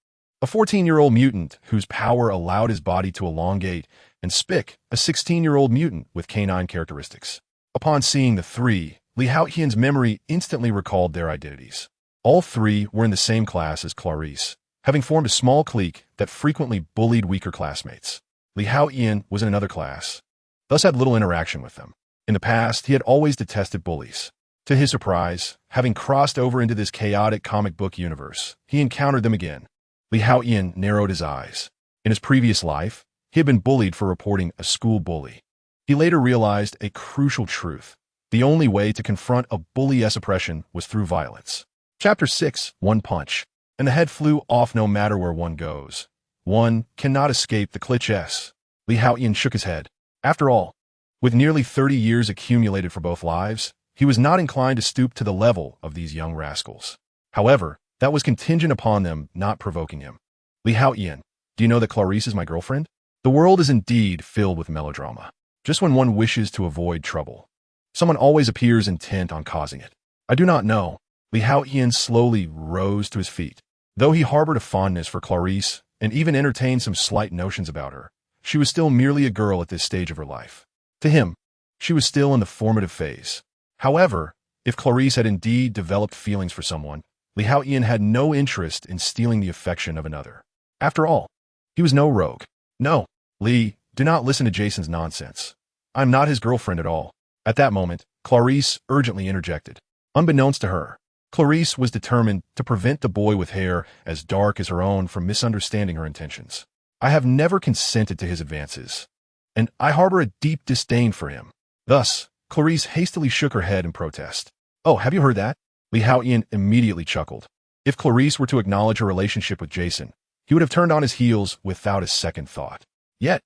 a 14-year-old mutant whose power allowed his body to elongate, and Spick, a 16-year-old mutant with canine characteristics. Upon seeing the 3, Haotian's memory instantly recalled their identities. All 3 were in the same class as Clarice, having formed a small clique that frequently bullied weaker classmates. Haotian was in another class, thus had little interaction with them. In the past, he had always detested bullies. To his surprise, having crossed over into this chaotic comic book universe, he encountered them again. Haotian narrowed his eyes. In his previous life, he had been bullied for reporting a school bully. He later realized a crucial truth. The only way to confront a bully's oppression was through violence. Chapter 6, One Punch. And the head flew off no matter where one goes. One cannot escape the cliches. Haotian shook his head. After all, with nearly 30 years accumulated for both lives, he was not inclined to stoop to the level of these young rascals. However, that was contingent upon them not provoking him. Haotian, do you know that Clarice is my girlfriend? The world is indeed filled with melodrama. Just when one wishes to avoid trouble, someone always appears intent on causing it. I do not know. Haotian slowly rose to his feet. Though he harbored a fondness for Clarice and even entertained some slight notions about her, she was still merely a girl at this stage of her life. To him, she was still in the formative phase. However, if Clarice had indeed developed feelings for someone, Haotian had no interest in stealing the affection of another. After all, he was no rogue. No, Lee, do not listen to Jason's nonsense. I'm not his girlfriend at all. At that moment, Clarice urgently interjected. Unbeknownst to her, Clarice was determined to prevent the boy with hair as dark as her own from misunderstanding her intentions. I have never consented to his advances, and I harbor a deep disdain for him. Thus, Clarice hastily shook her head in protest. Oh, have you heard that? Haotian immediately chuckled. If Clarice were to acknowledge her relationship with Jason, he would have turned on his heels without a second thought. Yet,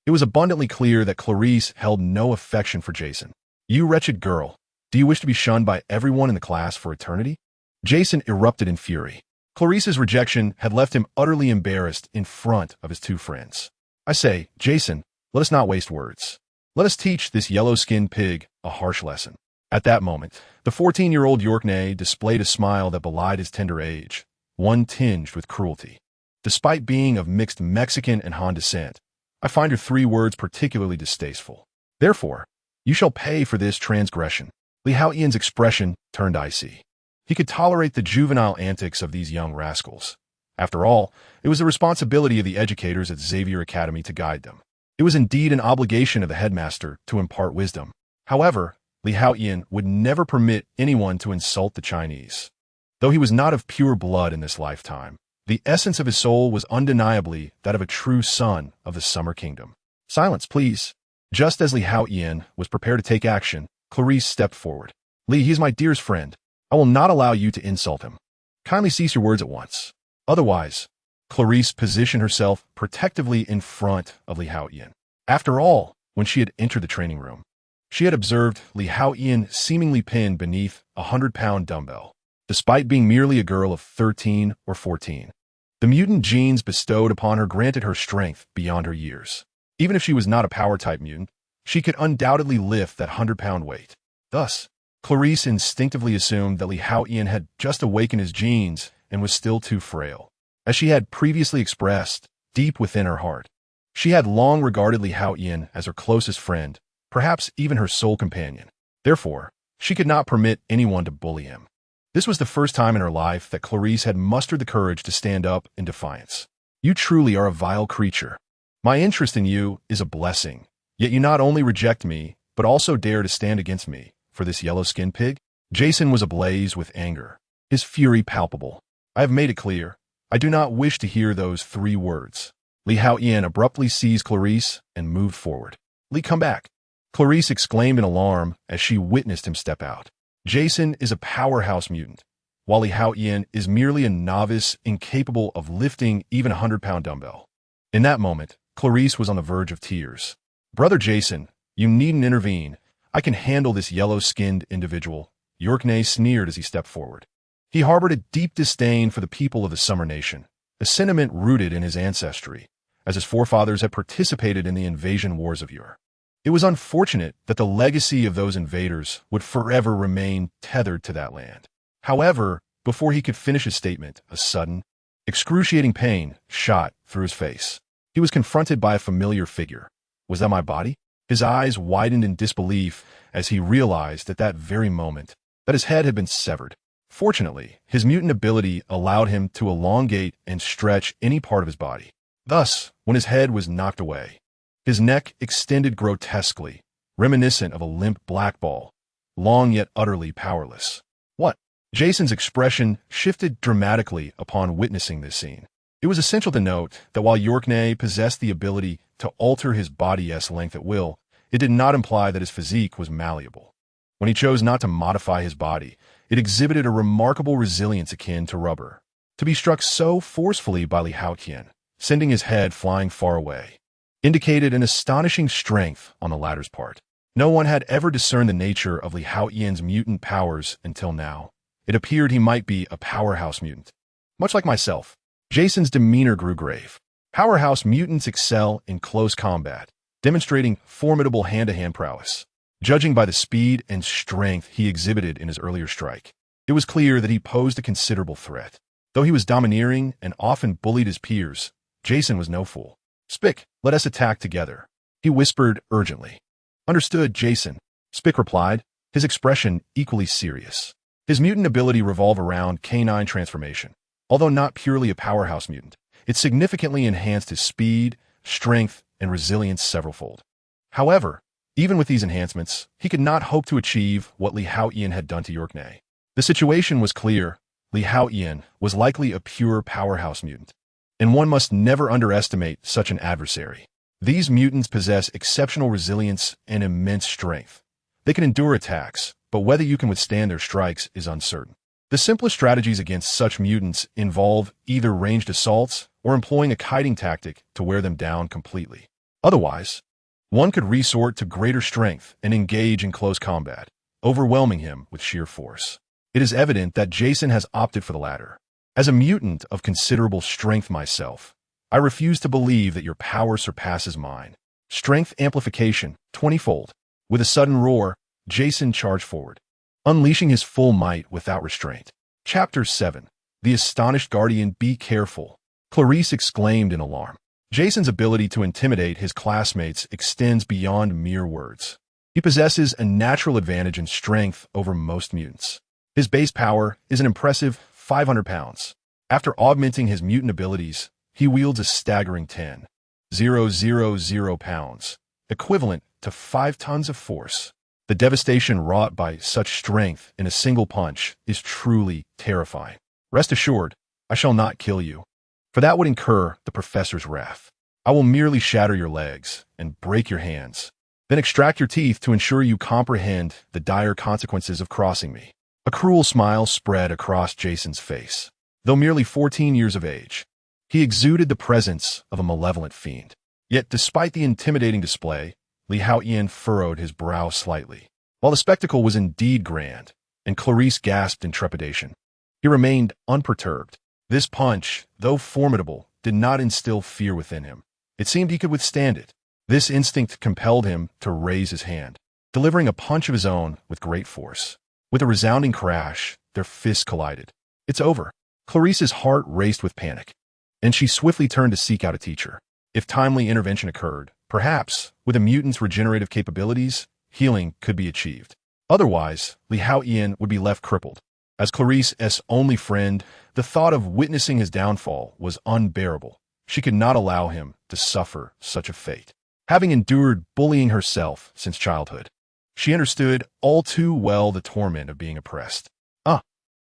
it was abundantly clear that Clarice held no affection for Jason. You wretched girl, do you wish to be shunned by everyone in the class for eternity? Jason erupted in fury. Clarice's rejection had left him utterly embarrassed in front of his 2 friends. I say, Jason, let us not waste words. Let us teach this yellow-skinned pig a harsh lesson. At that moment, the 14-year-old Yorkney displayed a smile that belied his tender age, one tinged with cruelty. Despite being of mixed Mexican and Han descent, I find your 3 words particularly distasteful. Therefore, you shall pay for this transgression. Haotian's expression turned icy. He could tolerate the juvenile antics of these young rascals. After all, it was the responsibility of the educators at Xavier Academy to guide them. It was indeed an obligation of the headmaster to impart wisdom. However, Haotian would never permit anyone to insult the Chinese. Though he was not of pure blood in this lifetime, the essence of his soul was undeniably that of a true son of the Summer Kingdom. Silence, please. Just as Haotian was prepared to take action, Clarice stepped forward. Lee, he is my dearest friend. I will not allow you to insult him. Kindly cease your words at once. Otherwise, Clarice positioned herself protectively in front of Haotian. After all, when she had entered the training room, she had observed Haotian seemingly pinned beneath a 100-pound dumbbell. Despite being merely a girl of 13 or 14, the mutant genes bestowed upon her granted her strength beyond her years. Even if she was not a power-type mutant, she could undoubtedly lift that 100-pound weight. Thus, Clarice instinctively assumed that Haotian had just awakened his genes and was still too frail. As she had previously expressed, deep within her heart, she had long regarded Haotian as her closest friend, perhaps even her sole companion. Therefore, she could not permit anyone to bully him. This was the first time in her life that Clarice had mustered the courage to stand up in defiance. You truly are a vile creature. My interest in you is a blessing, yet you not only reject me, but also dare to stand against me for this yellow-skinned pig? Jason was ablaze with anger, his fury palpable. I have made it clear. I do not wish to hear those 3 words. Haotian abruptly seized Clarice and moved forward. Come back. Clarice exclaimed in alarm as she witnessed him step out. Jason is a powerhouse mutant, while Haotian is merely a novice incapable of lifting even a 100-pound dumbbell. In that moment, Clarice was on the verge of tears. Brother Jason, you needn't intervene. I can handle this yellow-skinned individual. Yorkney sneered as he stepped forward. He harbored a deep disdain for the people of the Summer Nation, a sentiment rooted in his ancestry, as his forefathers had participated in the invasion wars of yore. It was unfortunate that the legacy of those invaders would forever remain tethered to that land. However, before he could finish his statement, a sudden, excruciating pain shot through his face. He was confronted by a familiar figure. Was that my body? His eyes widened in disbelief as he realized at that very moment that his head had been severed. Fortunately, his mutant ability allowed him to elongate and stretch any part of his body. Thus, when his head was knocked away, his neck extended grotesquely, reminiscent of a limp black ball, long yet utterly powerless. What? Jason's expression shifted dramatically upon witnessing this scene. It was essential to note that while Yorkney possessed the ability to alter his body's length at will, it did not imply that his physique was malleable. When he chose not to modify his body, it exhibited a remarkable resilience akin to rubber. To be struck so forcefully by Haotian, sending his head flying far away, indicated an astonishing strength on the latter's part. No one had ever discerned the nature of Haotian's mutant powers until now. It appeared he might be a powerhouse mutant. Much like myself, Jason's demeanor grew grave. Powerhouse mutants excel in close combat, demonstrating formidable hand-to-hand prowess. Judging by the speed and strength he exhibited in his earlier strike, it was clear that he posed a considerable threat. Though he was domineering and often bullied his peers, Jason was no fool. Spick, let us attack together, he whispered urgently. Understood, Jason, Spick replied, his expression equally serious. His mutant ability revolved around canine transformation. Although not purely a powerhouse mutant, it significantly enhanced his speed, strength, and resilience severalfold. However, even with these enhancements, he could not hope to achieve what Haotian had done to Yorkney. The situation was clear. Haotian was likely a pure powerhouse mutant, and one must never underestimate such an adversary. These mutants possess exceptional resilience and immense strength. They can endure attacks, but whether you can withstand their strikes is uncertain. The simplest strategies against such mutants involve either ranged assaults or employing a kiting tactic to wear them down completely. Otherwise, one could resort to greater strength and engage in close combat, overwhelming him with sheer force. It is evident that Jason has opted for the latter. As a mutant of considerable strength myself, I refuse to believe that your power surpasses mine. Strength amplification, 20-fold. With a sudden roar, Jason charged forward, unleashing his full might without restraint. Chapter 7. The Astonished Guardian. Be careful, Clarice exclaimed in alarm. Jason's ability to intimidate his classmates extends beyond mere words. He possesses a natural advantage in strength over most mutants. His base power is an impressive 500 pounds. After augmenting his mutant abilities, he wields a staggering 10,000 pounds, equivalent to 5 tons of force. The devastation wrought by such strength in a single punch is truly terrifying. Rest assured, I shall not kill you, for that would incur the professor's wrath. I will merely shatter your legs and break your hands, then extract your teeth to ensure you comprehend the dire consequences of crossing me. A cruel smile spread across Jason's face. Though merely 14 years of age, he exuded the presence of a malevolent fiend. Yet despite the intimidating display, Haotian furrowed his brow slightly. While the spectacle was indeed grand, and Clarice gasped in trepidation, he remained unperturbed. This punch, though formidable, did not instill fear within him. It seemed he could withstand it. This instinct compelled him to raise his hand, delivering a punch of his own with great force. With a resounding crash, their fists collided. It's over. Clarice's heart raced with panic, and she swiftly turned to seek out a teacher. If timely intervention occurred, perhaps, with a mutant's regenerative capabilities, healing could be achieved. Otherwise, Haotian would be left crippled. As Clarice's only friend, the thought of witnessing his downfall was unbearable. She could not allow him to suffer such a fate. Having endured bullying herself since childhood, she understood all too well the torment of being oppressed.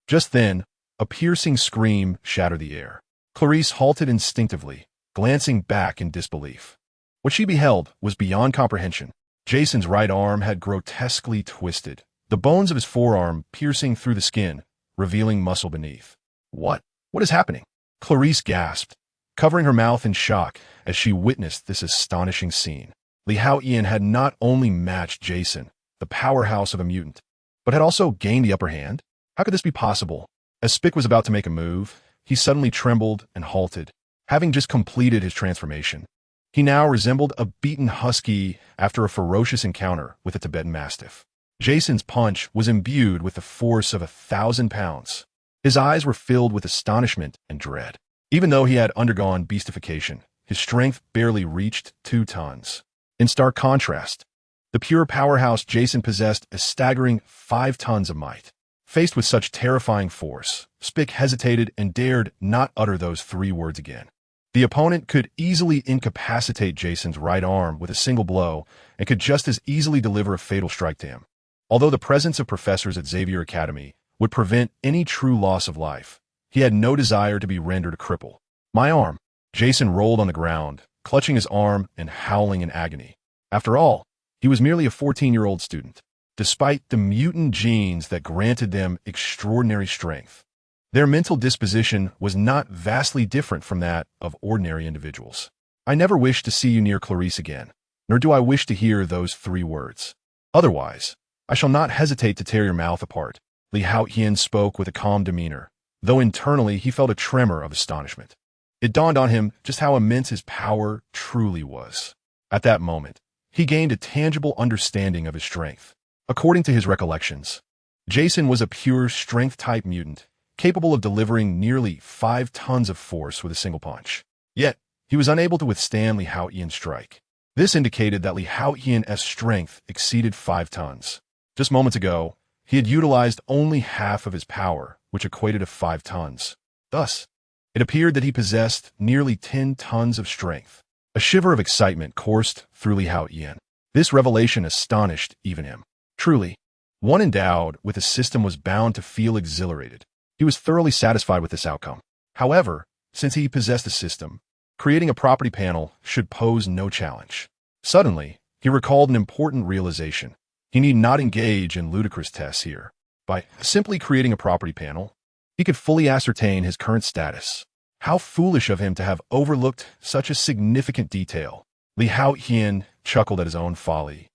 Just then, a piercing scream shattered the air. Clarice halted instinctively, glancing back in disbelief. What she beheld was beyond comprehension. Jason's right arm had grotesquely twisted, the bones of his forearm piercing through the skin, revealing muscle beneath. What is happening? Clarice gasped, covering her mouth in shock as she witnessed this astonishing scene. Haotian had not only matched Jason, the powerhouse of a mutant, but had also gained the upper hand? How could this be possible? As Spick was about to make a move, he suddenly trembled and halted, having just completed his transformation. He now resembled a beaten husky after a ferocious encounter with a Tibetan Mastiff. Jason's punch was imbued with the force of 1,000 pounds. His eyes were filled with astonishment and dread. Even though he had undergone beastification, his strength barely reached 2 tons. In stark contrast, the pure powerhouse Jason possessed a staggering 5 tons of might. Faced with such terrifying force, Spick hesitated and dared not utter those 3 words again. The opponent could easily incapacitate Jason's right arm with a single blow and could just as easily deliver a fatal strike to him. Although the presence of professors at Xavier Academy would prevent any true loss of life, he had no desire to be rendered a cripple. My arm. Jason rolled on the ground, clutching his arm and howling in agony. After all, he was merely a 14-year-old student. Despite the mutant genes that granted them extraordinary strength, their mental disposition was not vastly different from that of ordinary individuals. I never wish to see you near Clarice again, nor do I wish to hear those 3 words. Otherwise, I shall not hesitate to tear your mouth apart. Haotian spoke with a calm demeanor, though internally he felt a tremor of astonishment. It dawned on him just how immense his power truly was. At that moment, he gained a tangible understanding of his strength. According to his recollections, Jason was a pure strength-type mutant, capable of delivering nearly 5 tons of force with a single punch. Yet, he was unable to withstand Haotian's strike. This indicated that Haotian's strength exceeded 5 tons. Just moments ago, he had utilized only half of his power, which equated to 5 tons. Thus, it appeared that he possessed nearly 10 tons of strength. A shiver of excitement coursed through Haotian. This revelation astonished even him. Truly, one endowed with a system was bound to feel exhilarated. He was thoroughly satisfied with this outcome. However, since he possessed a system, creating a property panel should pose no challenge. Suddenly, he recalled an important realization. He need not engage in ludicrous tests here. By simply creating a property panel, he could fully ascertain his current status. How foolish of him to have overlooked such a significant detail. Haotian chuckled at his own folly,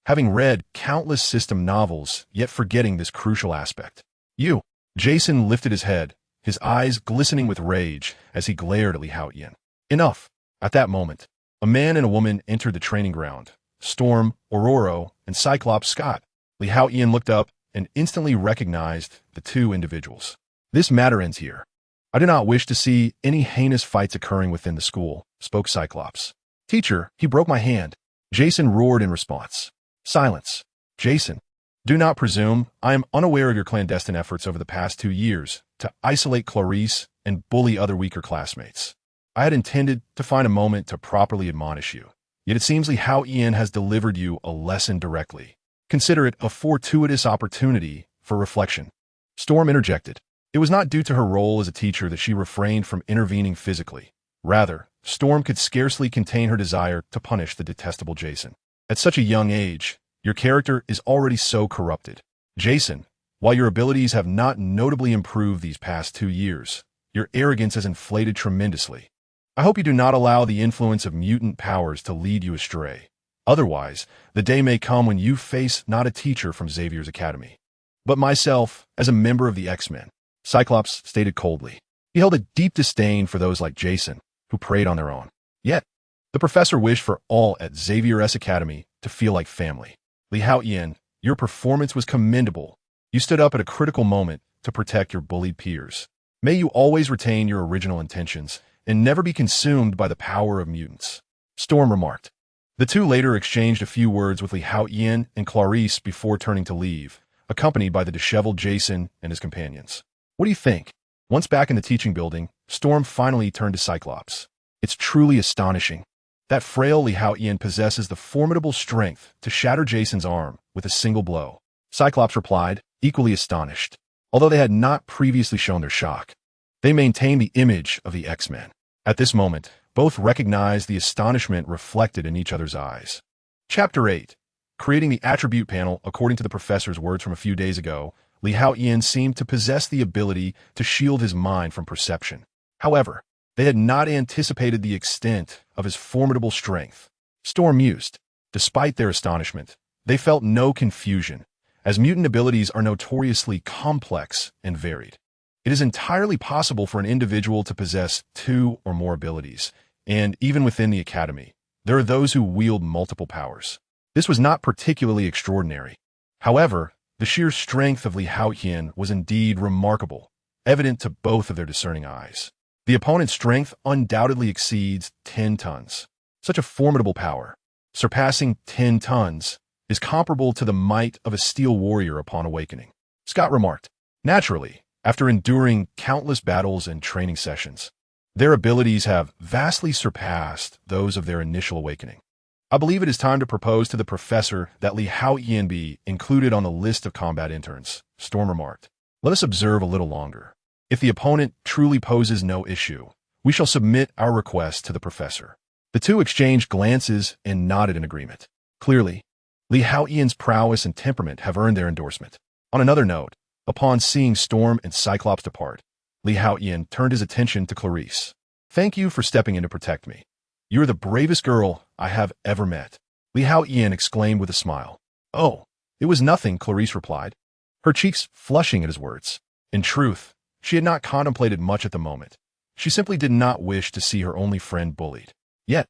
having read countless system novels, yet forgetting this crucial aspect. You. Jason lifted his head, his eyes glistening with rage as he glared at Haotian. Enough. At that moment, a man and a woman entered the training ground. Storm, Aurora, and Cyclops Scott. Haotian looked up and instantly recognized the 2 individuals. This matter ends here. I do not wish to see any heinous fights occurring within the school, spoke Cyclops. Teacher, he broke my hand. Jason roared in response. Silence. Jason, do not presume I am unaware of your clandestine efforts over the past 2 years to isolate Clarice and bully other weaker classmates. I had intended to find a moment to properly admonish you, yet it seems Haotian has delivered you a lesson directly. Consider it a fortuitous opportunity for reflection. Storm interjected. It was not due to her role as a teacher that she refrained from intervening physically. Rather, Storm could scarcely contain her desire to punish the detestable Jason. At such a young age, your character is already so corrupted. Jason, while your abilities have not notably improved these past 2 years, your arrogance has inflated tremendously. I hope you do not allow the influence of mutant powers to lead you astray. Otherwise, the day may come when you face not a teacher from Xavier's Academy, but myself as a member of the X-Men, Cyclops stated coldly. He held a deep disdain for those like Jason, who preyed on their own. Yet, the professor wished for all at Xavier's Academy to feel like family. Haotian, your performance was commendable. You stood up at a critical moment to protect your bullied peers. May you always retain your original intentions and never be consumed by the power of mutants. Storm remarked. The 2 later exchanged a few words with Haotian and Clarice before turning to leave, accompanied by the disheveled Jason and his companions. What do you think? Once back in the teaching building, Storm finally turned to Cyclops. It's truly astonishing. That frail Haotian possesses the formidable strength to shatter Jason's arm with a single blow. Cyclops replied, equally astonished, although they had not previously shown their shock. They maintained the image of the X-Men. At this moment, both recognized the astonishment reflected in each other's eyes. Chapter 8. Creating the attribute panel. According to the professor's words from a few days ago, Haotian seemed to possess the ability to shield his mind from perception. However, they had not anticipated the extent of his formidable strength. Storm mused. Despite their astonishment, they felt no confusion, as mutant abilities are notoriously complex and varied. It is entirely possible for an individual to possess 2 or more abilities, and even within the academy, there are those who wield multiple powers. This was not particularly extraordinary. However, the sheer strength of Haotian was indeed remarkable, evident to both of their discerning eyes. The opponent's strength undoubtedly exceeds 10 tons. Such a formidable power, surpassing 10 tons, is comparable to the might of a steel warrior upon awakening. Scott remarked, naturally, after enduring countless battles and training sessions, their abilities have vastly surpassed those of their initial awakening. I believe it is time to propose to the professor that Haotian be included on the list of combat interns, Storm remarked. Let us observe a little longer. If the opponent truly poses no issue, we shall submit our request to the professor. The two exchanged glances and nodded in agreement. Clearly, Haotian's prowess and temperament have earned their endorsement. On another note, upon seeing Storm and Cyclops depart, Haotian turned his attention to Clarice. Thank you for stepping in to protect me. You're the bravest girl I have ever met. Haotian exclaimed with a smile. Oh, it was nothing, Clarice replied, her cheeks flushing at his words. In truth, she had not contemplated much at the moment. She simply did not wish to see her only friend bullied. Yet,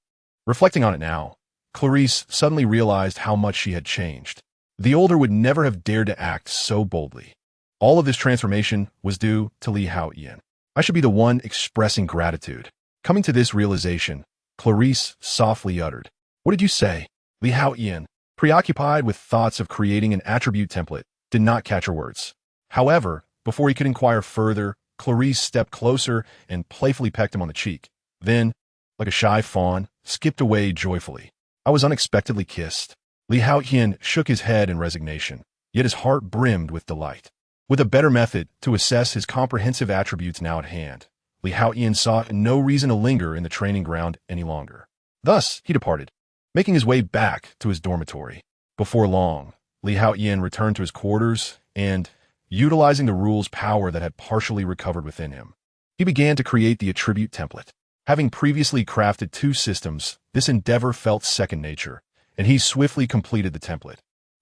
reflecting on it now, Clarice suddenly realized how much she had changed. The older would never have dared to act so boldly. All of this transformation was due to Haotian. I should be the one expressing gratitude. Coming to this realization, Clarice softly uttered, What did you say? Haotian, preoccupied with thoughts of creating an attribute template, did not catch her words. However, before he could inquire further, Clarice stepped closer and playfully pecked him on the cheek. Then, like a shy fawn, skipped away joyfully. I was unexpectedly kissed. Haotian shook his head in resignation, yet his heart brimmed with delight. With a better method to assess his comprehensive attributes now at hand, Haotian saw no reason to linger in the training ground any longer. Thus, he departed, making his way back to his dormitory. Before long, Haotian returned to his quarters and, utilizing the rule's power that had partially recovered within him, he began to create the attribute template. Having previously crafted 2 systems, this endeavor felt second nature, and he swiftly completed the template.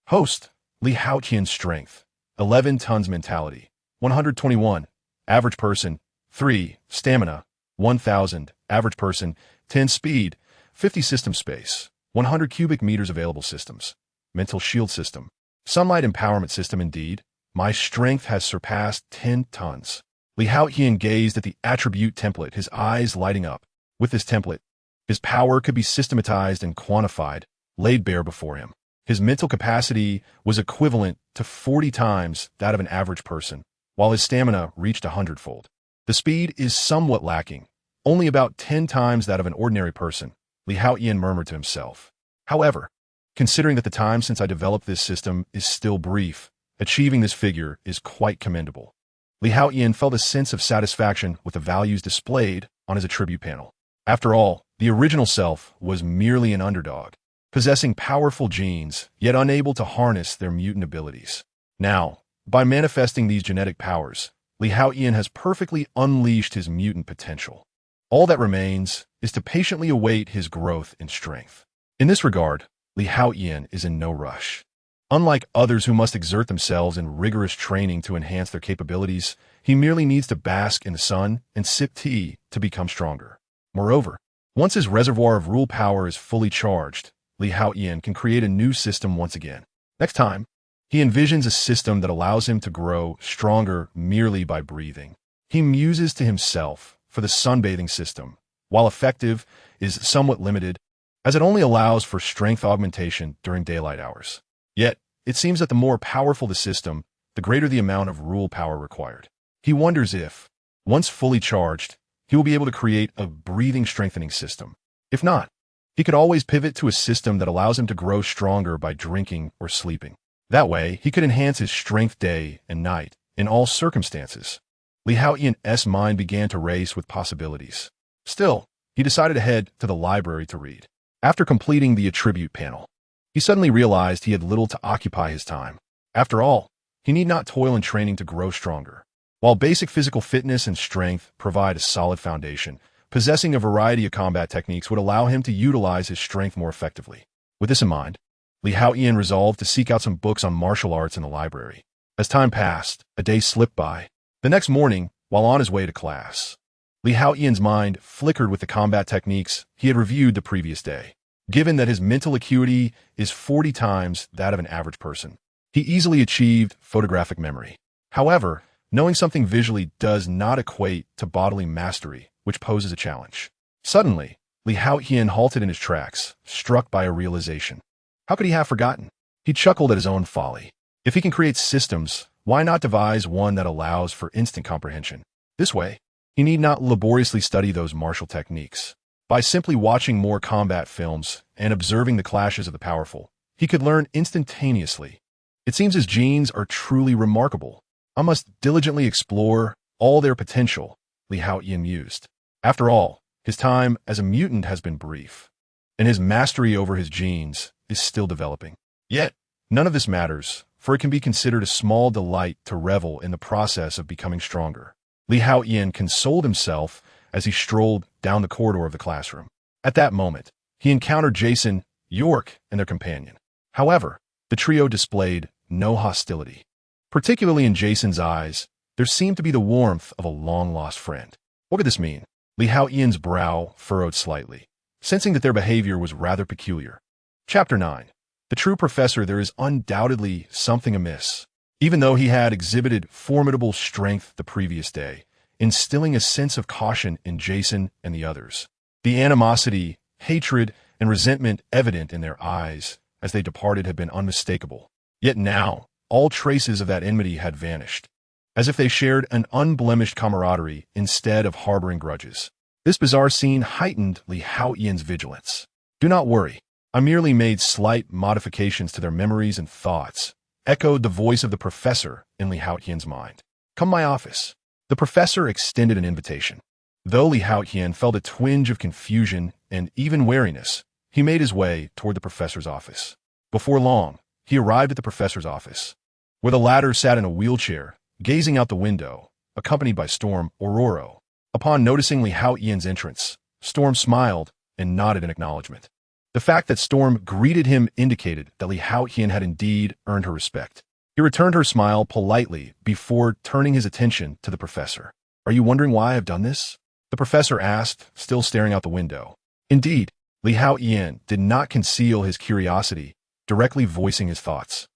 Host, Haotian's strength, 11 tons mentality, 121, average person, 3, stamina, 1000, average person, 10 speed, 50 system space, 100 cubic meters available systems, mental shield system, sunlight empowerment system. Indeed, my strength has surpassed 10 tons. Haotian gazed at the attribute template, his eyes lighting up. With this template, his power could be systematized and quantified, laid bare before him. His mental capacity was equivalent to 40 times that of an average person, while his stamina reached 100-fold. The speed is somewhat lacking, only about 10 times that of an ordinary person, Haotian murmured to himself. However, considering that the time since I developed this system is still brief, achieving this figure is quite commendable. Haotian felt a sense of satisfaction with the values displayed on his attribute panel. After all, the original self was merely an underdog, possessing powerful genes, yet unable to harness their mutant abilities. Now, by manifesting these genetic powers, Haotian has perfectly unleashed his mutant potential. All that remains is to patiently await his growth in strength. In this regard, Haotian is in no rush. Unlike others who must exert themselves in rigorous training to enhance their capabilities, he merely needs to bask in the sun and sip tea to become stronger. Moreover, once his reservoir of rule power is fully charged, Haotian can create a new system once again. Next time, he envisions a system that allows him to grow stronger merely by breathing. He muses to himself for the sunbathing system, while effective, is somewhat limited, as it only allows for strength augmentation during daylight hours. Yet, it seems that the more powerful the system, the greater the amount of rule power required. He wonders if, once fully charged, he will be able to create a breathing strengthening system. If not, he could always pivot to a system that allows him to grow stronger by drinking or sleeping. That way, he could enhance his strength day and night in all circumstances. Haotian's mind began to race with possibilities. Still, he decided to head to the library to read. After completing the attribute panel, he suddenly realized he had little to occupy his time. After all, he need not toil in training to grow stronger. While basic physical fitness and strength provide a solid foundation, possessing a variety of combat techniques would allow him to utilize his strength more effectively. With this in mind, Haotian resolved to seek out some books on martial arts in the library. As time passed, a day slipped by. The next morning, while on his way to class, Haotian's mind flickered with the combat techniques he had reviewed the previous day. Given that his mental acuity is 40 times that of an average person, he easily achieved photographic memory. However, knowing something visually does not equate to bodily mastery, which poses a challenge. Suddenly, Haotian halted in his tracks, struck by a realization. How could he have forgotten? He chuckled at his own folly. If he can create systems, why not devise one that allows for instant comprehension? This way, he need not laboriously study those martial techniques. By simply watching more combat films and observing the clashes of the powerful, he could learn instantaneously. It seems his genes are truly remarkable. I must diligently explore all their potential, Haotian mused. After all, his time as a mutant has been brief, and his mastery over his genes is still developing. Yet, none of this matters, for it can be considered a small delight to revel in the process of becoming stronger. Haotian consoled himself as he strolled down the corridor of the classroom. At that moment, he encountered Jason, York, and their companion. However, the trio displayed no hostility. Particularly in Jason's eyes, there seemed to be the warmth of a long-lost friend. What could this mean? Haotian's brow furrowed slightly, sensing that their behavior was rather peculiar. Chapter 9. The true professor, there is undoubtedly something amiss. Even though he had exhibited formidable strength the previous day, instilling a sense of caution in Jason and the others. The animosity, hatred, and resentment evident in their eyes as they departed had been unmistakable. Yet now, all traces of that enmity had vanished, as if they shared an unblemished camaraderie instead of harboring grudges. This bizarre scene heightened Haotian's vigilance. Do not worry, I merely made slight modifications to their memories and thoughts, echoed the voice of the professor in Haotian's mind. Come my office. The professor extended an invitation. Though Haotian felt a twinge of confusion and even wariness, he made his way toward the professor's office. Before long, he arrived at the professor's office, where the latter sat in a wheelchair, gazing out the window, accompanied by Storm Ororo. Upon noticing Haotian's entrance, Storm smiled and nodded in acknowledgement. The fact that Storm greeted him indicated that Haotian had indeed earned her respect. He returned her smile politely before turning his attention to the professor. Are you wondering why I have done this? The professor asked, still staring out the window. Indeed, Haotian did not conceal his curiosity, directly voicing his thoughts.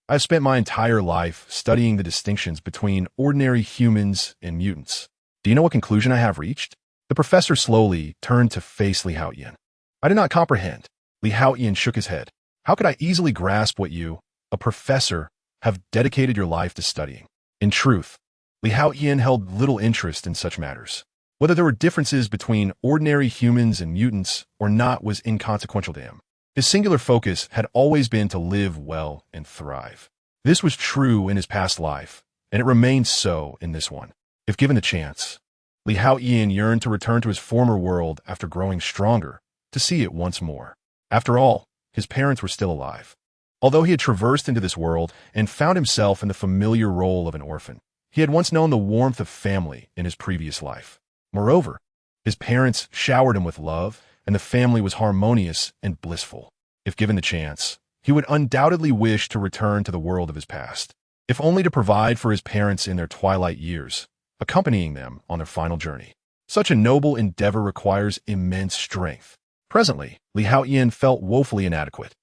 I have spent my entire life studying the distinctions between ordinary humans and mutants. Do you know what conclusion I have reached? The professor slowly turned to face Haotian. I did not comprehend. Haotian shook his head. How could I easily grasp what you, a professor, have dedicated your life to studying? In truth, Haotian held little interest in such matters. Whether there were differences between ordinary humans and mutants or not was inconsequential to him. His singular focus had always been to live well and thrive. This was true in his past life, and it remained so in this one. If given the chance, Haotian yearned to return to his former world after growing stronger, to see it once more. After all, his parents were still alive. Although he had traversed into this world and found himself in the familiar role of an orphan, he had once known the warmth of family in his previous life. Moreover, his parents showered him with love, and the family was harmonious and blissful. If given the chance, he would undoubtedly wish to return to the world of his past, if only to provide for his parents in their twilight years, accompanying them on their final journey. Such a noble endeavor requires immense strength. Presently, Haotian felt woefully inadequate.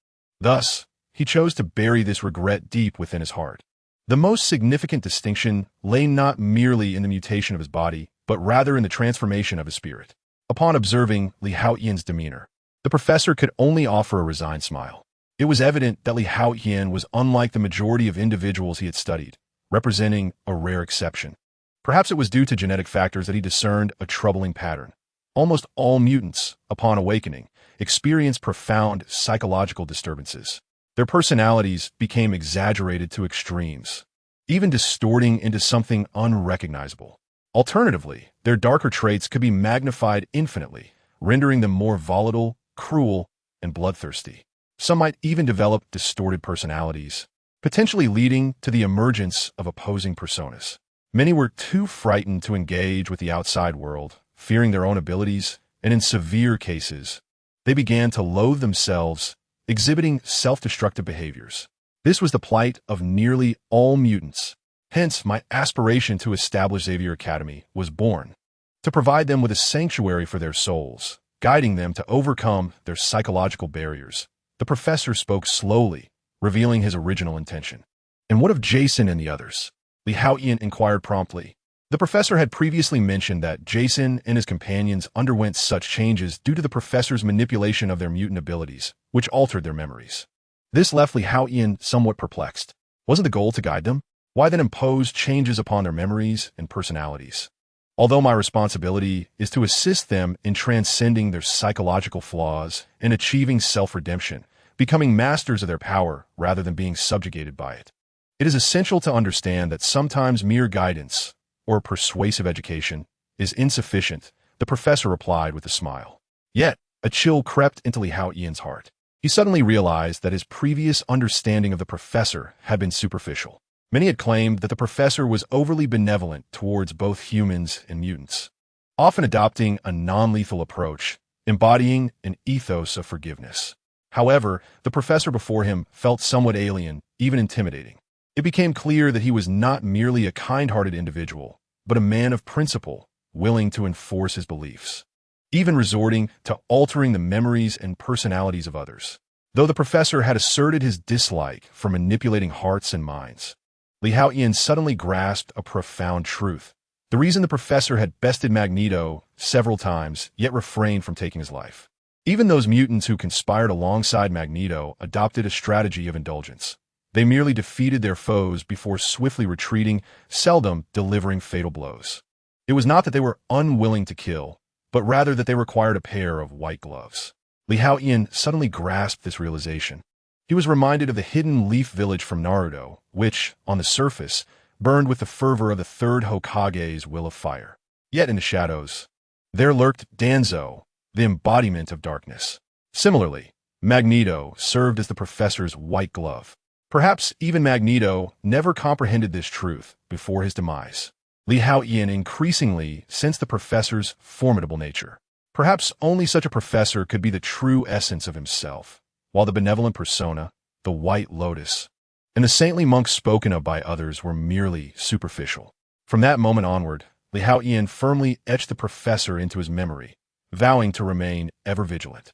Thus, he chose to bury this regret deep within his heart. The most significant distinction lay not merely in the mutation of his body, but rather in the transformation of his spirit. Upon observing Haotian's demeanor, the professor could only offer a resigned smile. It was evident that Haotian was unlike the majority of individuals he had studied, representing a rare exception. Perhaps it was due to genetic factors that he discerned a troubling pattern. Almost all mutants, upon awakening, experience profound psychological disturbances. Their personalities became exaggerated to extremes, even distorting into something unrecognizable. Alternatively, their darker traits could be magnified infinitely, rendering them more volatile, cruel, and bloodthirsty. Some might even develop distorted personalities, potentially leading to the emergence of opposing personas. Many were too frightened to engage with the outside world, fearing their own abilities, and in severe cases, they began to loathe themselves, exhibiting self-destructive behaviors. This was the plight of nearly all mutants. Hence, my aspiration to establish Xavier Academy was born, to provide them with a sanctuary for their souls, guiding them to overcome their psychological barriers. The professor spoke slowly, revealing his original intention. "And what of Jason and the others?" the Haotian inquired promptly. The professor had previously mentioned that Jason and his companions underwent such changes due to the professor's manipulation of their mutant abilities, which altered their memories. This left Li Haotian somewhat perplexed. Wasn't the goal to guide them? Why then impose changes upon their memories and personalities? Although my responsibility is to assist them in transcending their psychological flaws and achieving self-redemption, becoming masters of their power rather than being subjugated by it, it is essential to understand that sometimes mere guidance, or persuasive education, is insufficient, the professor replied with a smile. Yet, a chill crept into Li Haotian's heart. He suddenly realized that his previous understanding of the professor had been superficial. Many had claimed that the professor was overly benevolent towards both humans and mutants, often adopting a non-lethal approach, embodying an ethos of forgiveness. However, the professor before him felt somewhat alien, even intimidating. It became clear that he was not merely a kind-hearted individual, but a man of principle, willing to enforce his beliefs, even resorting to altering the memories and personalities of others. Though the professor had asserted his dislike for manipulating hearts and minds, Li Haotian suddenly grasped a profound truth. The reason the professor had bested Magneto several times, yet refrained from taking his life. Even those mutants who conspired alongside Magneto adopted a strategy of indulgence. They merely defeated their foes before swiftly retreating, seldom delivering fatal blows. It was not that they were unwilling to kill, but rather that they required a pair of white gloves. Li Haotian suddenly grasped this realization. He was reminded of the hidden leaf village from Naruto, which, on the surface, burned with the fervor of the third Hokage's will of fire. Yet in the shadows, there lurked Danzo, the embodiment of darkness. Similarly, Magneto served as the professor's white glove. Perhaps even Magneto never comprehended this truth before his demise. Li Haotian increasingly sensed the professor's formidable nature. Perhaps only such a professor could be the true essence of himself, while the benevolent persona, the White Lotus, and the saintly monks spoken of by others were merely superficial. From that moment onward, Li Haotian firmly etched the professor into his memory, vowing to remain ever vigilant.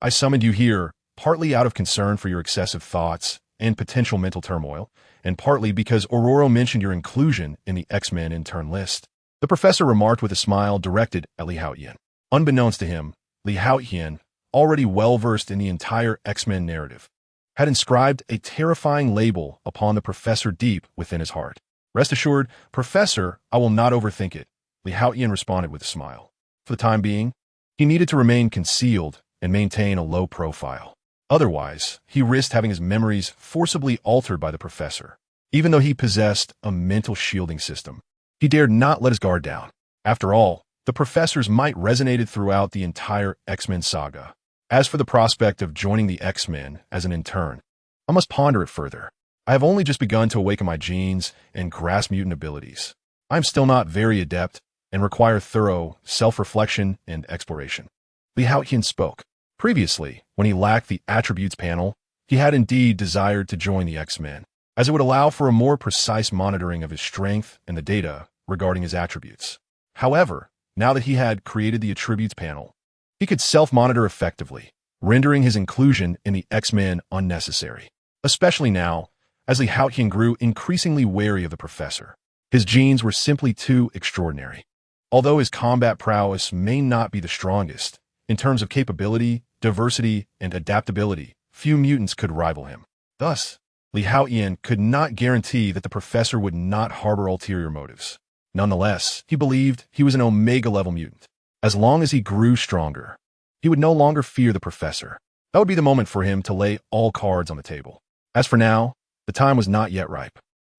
"I summoned you here, partly out of concern for your excessive thoughts and potential mental turmoil, and partly because Aurora mentioned your inclusion in the X-Men intern list," the professor remarked with a smile directed at Li Haotian. Unbeknownst to him, Li Haotian, already well-versed in the entire X-Men narrative, had inscribed a terrifying label upon the professor deep within his heart. "Rest assured, Professor, I will not overthink it," Li Haotian responded with a smile. For the time being, he needed to remain concealed and maintain a low profile. Otherwise, he risked having his memories forcibly altered by the professor. Even though he possessed a mental shielding system, he dared not let his guard down. After all, the professor's might resonated throughout the entire X-Men saga. As for the prospect of joining the X-Men as an intern, I must ponder it further. I have only just begun to awaken my genes and grasp mutant abilities. I am still not very adept and require thorough self-reflection and exploration. Li Haotian spoke. Previously, when he lacked the attributes panel, he had indeed desired to join the X-Men, as it would allow for a more precise monitoring of his strength and the data regarding his attributes. However, now that he had created the attributes panel, he could self-monitor effectively, rendering his inclusion in the X-Men unnecessary. Especially now, as Li Haotian grew increasingly wary of the professor. His genes were simply too extraordinary. Although his combat prowess may not be the strongest, in terms of capability, diversity, and adaptability, few mutants could rival him. Thus, Li Haotian could not guarantee that the professor would not harbor ulterior motives. Nonetheless, he believed he was an Omega-level mutant. As long as he grew stronger, he would no longer fear the professor. That would be the moment for him to lay all cards on the table. As for now, the time was not yet ripe.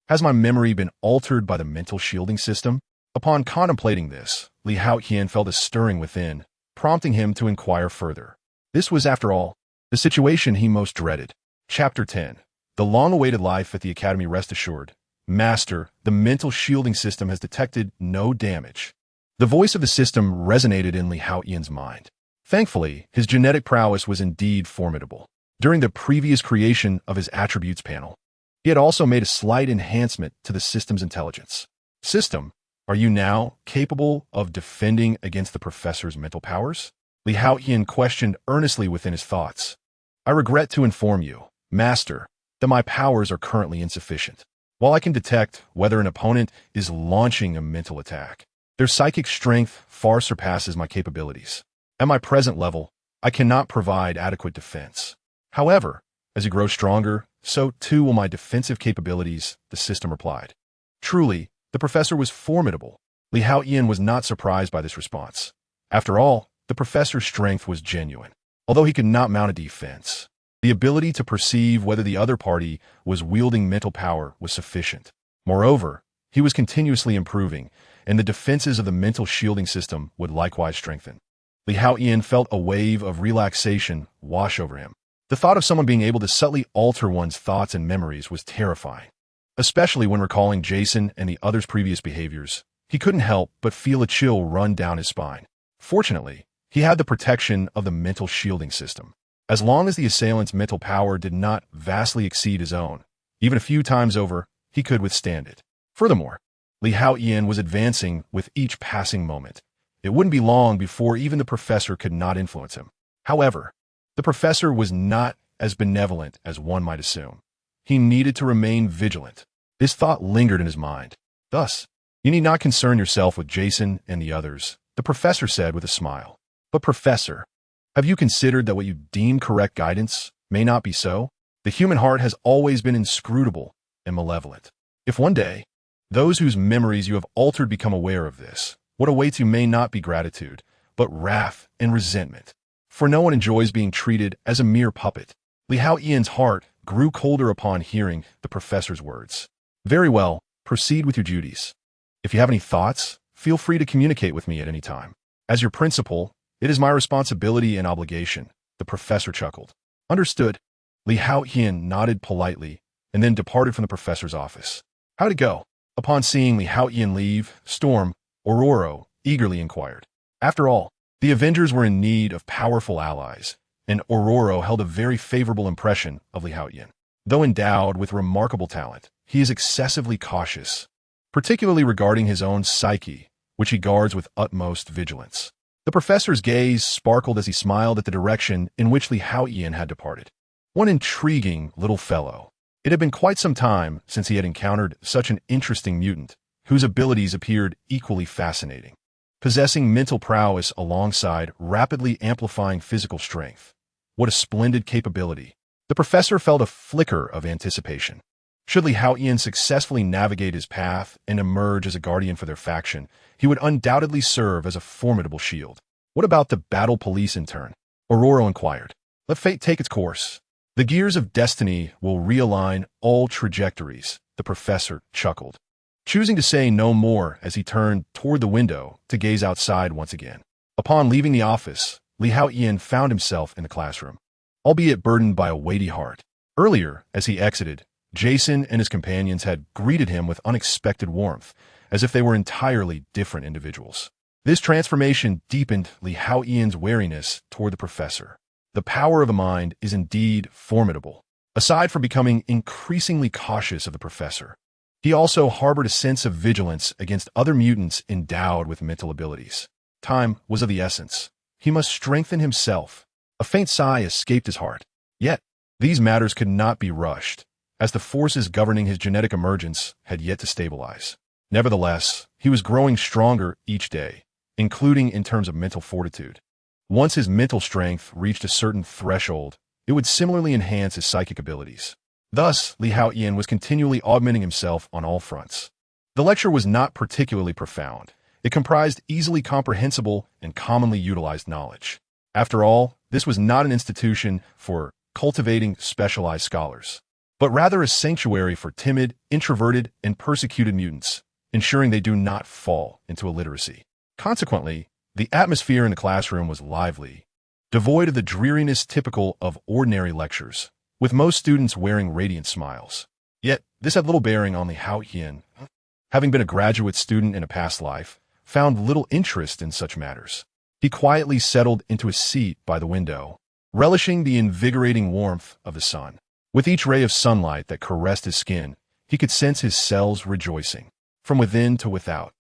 Has my memory been altered by the mental shielding system? Upon contemplating this, Li Haotian felt a stirring within, prompting him to inquire further. This was, after all, the situation he most dreaded. Chapter 10. The long-awaited life at the Academy. Rest assured, Master, the mental shielding system has detected no damage. The voice of the system resonated in Li Haotian's mind. Thankfully, his genetic prowess was indeed formidable. During the previous creation of his attributes panel, he had also made a slight enhancement to the system's intelligence. System, are you now capable of defending against the professor's mental powers? Li Haotian questioned earnestly within his thoughts. I regret to inform you, Master, that my powers are currently insufficient. While I can detect whether an opponent is launching a mental attack, their psychic strength far surpasses my capabilities. At my present level, I cannot provide adequate defense. However, as you grow stronger, so too will my defensive capabilities, the system replied. Truly, the professor was formidable. Li Haotian was not surprised by this response. After all, the professor's strength was genuine. Although he could not mount a defense, the ability to perceive whether the other party was wielding mental power was sufficient. Moreover, he was continuously improving, and the defenses of the mental shielding system would likewise strengthen. Li Haotian felt a wave of relaxation wash over him. The thought of someone being able to subtly alter one's thoughts and memories was terrifying. Especially when recalling Jason and the others' previous behaviors, he couldn't help but feel a chill run down his spine. Fortunately, he had the protection of the mental shielding system. As long as the assailant's mental power did not vastly exceed his own, even a few times over, he could withstand it. Furthermore, Li Haotian was advancing with each passing moment. It wouldn't be long before even the professor could not influence him. However, the professor was not as benevolent as one might assume. He needed to remain vigilant. This thought lingered in his mind. Thus, you need not concern yourself with Jason and the others, the professor said with a smile. But Professor, have you considered that what you deem correct guidance may not be so? The human heart has always been inscrutable and malevolent. If one day, those whose memories you have altered become aware of this, what awaits you may not be gratitude, but wrath and resentment. For no one enjoys being treated as a mere puppet. Li Haotian's heart grew colder upon hearing the professor's words. Very well, proceed with your duties. If you have any thoughts, feel free to communicate with me at any time. As your principal, it is my responsibility and obligation, the professor chuckled. Understood. Li Haotian nodded politely and then departed from the professor's office. How'd it go? Upon seeing Li Haotian leave, Storm, Ororo eagerly inquired. After all, the Avengers were in need of powerful allies, and Ororo held a very favorable impression of Li Haotian. Though endowed with remarkable talent, he is excessively cautious, particularly regarding his own psyche, which he guards with utmost vigilance. The professor's gaze sparkled as he smiled at the direction in which Li Haotian had departed. One intriguing little fellow. It had been quite some time since he had encountered such an interesting mutant, whose abilities appeared equally fascinating. Possessing mental prowess alongside rapidly amplifying physical strength. What a splendid capability. The professor felt a flicker of anticipation. Should Li Haotian successfully navigate his path and emerge as a guardian for their faction, he would undoubtedly serve as a formidable shield. What about the battle police in turn? Ororo inquired. Let fate take its course. The gears of destiny will realign all trajectories, the professor chuckled, choosing to say no more as he turned toward the window to gaze outside once again. Upon leaving the office, Li Haotian found himself in the classroom, albeit burdened by a weighty heart. Earlier, as he exited, Jason and his companions had greeted him with unexpected warmth, as if they were entirely different individuals. This transformation deepened Li Haotian's wariness toward the professor. The power of the mind is indeed formidable. Aside from becoming increasingly cautious of the professor, he also harbored a sense of vigilance against other mutants endowed with mental abilities. Time was of the essence. He must strengthen himself. A faint sigh escaped his heart. Yet, these matters could not be rushed, as the forces governing his genetic emergence had yet to stabilize. Nevertheless, he was growing stronger each day, including in terms of mental fortitude. Once his mental strength reached a certain threshold, it would similarly enhance his psychic abilities. Thus, Li Haotian was continually augmenting himself on all fronts. The lecture was not particularly profound. It comprised easily comprehensible and commonly utilized knowledge. After all, this was not an institution for cultivating specialized scholars, but rather a sanctuary for timid, introverted, and persecuted mutants, ensuring they do not fall into illiteracy. Consequently, the atmosphere in the classroom was lively, devoid of the dreariness typical of ordinary lectures, with most students wearing radiant smiles. Yet, this had little bearing on Li Haotian. Having been a graduate student in a past life, found little interest in such matters. He quietly settled into a seat by the window, relishing the invigorating warmth of the sun. With each ray of sunlight that caressed his skin, he could sense his cells rejoicing, from within to without.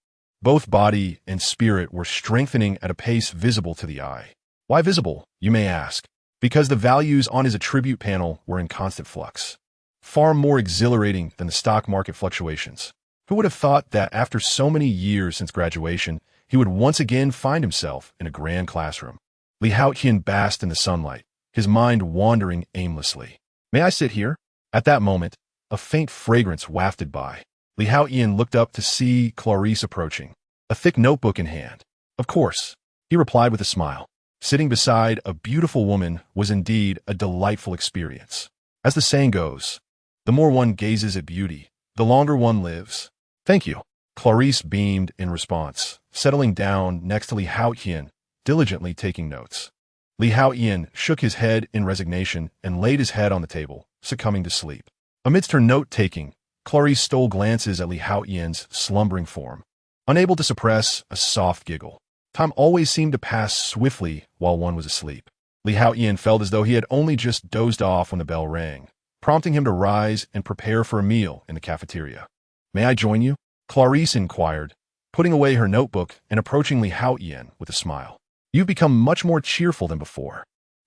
Both body and spirit were strengthening at a pace visible to the eye. Why visible, you may ask? Because the values on his attribute panel were in constant flux, far more exhilarating than the stock market fluctuations. Who would have thought that after so many years since graduation, he would once again find himself in a grand classroom? Li Haotian basked in the sunlight, his mind wandering aimlessly. May I sit here? At that moment, a faint fragrance wafted by. Li Haotian looked up to see Clarice approaching, a thick notebook in hand. Of course, he replied with a smile. Sitting beside a beautiful woman was indeed a delightful experience. As the saying goes, the more one gazes at beauty, the longer one lives. Thank you. Clarice beamed in response, settling down next to Li Haotian, diligently taking notes. Li Haotian shook his head in resignation and laid his head on the table, succumbing to sleep. Amidst her note-taking, Clarice stole glances at Li Haotian's slumbering form, unable to suppress a soft giggle. Time always seemed to pass swiftly while one was asleep. Li Haotian felt as though he had only just dozed off when the bell rang, prompting him to rise and prepare for a meal in the cafeteria. May I join you? Clarice inquired, putting away her notebook and approaching Li Haotian with a smile. You've become much more cheerful than before.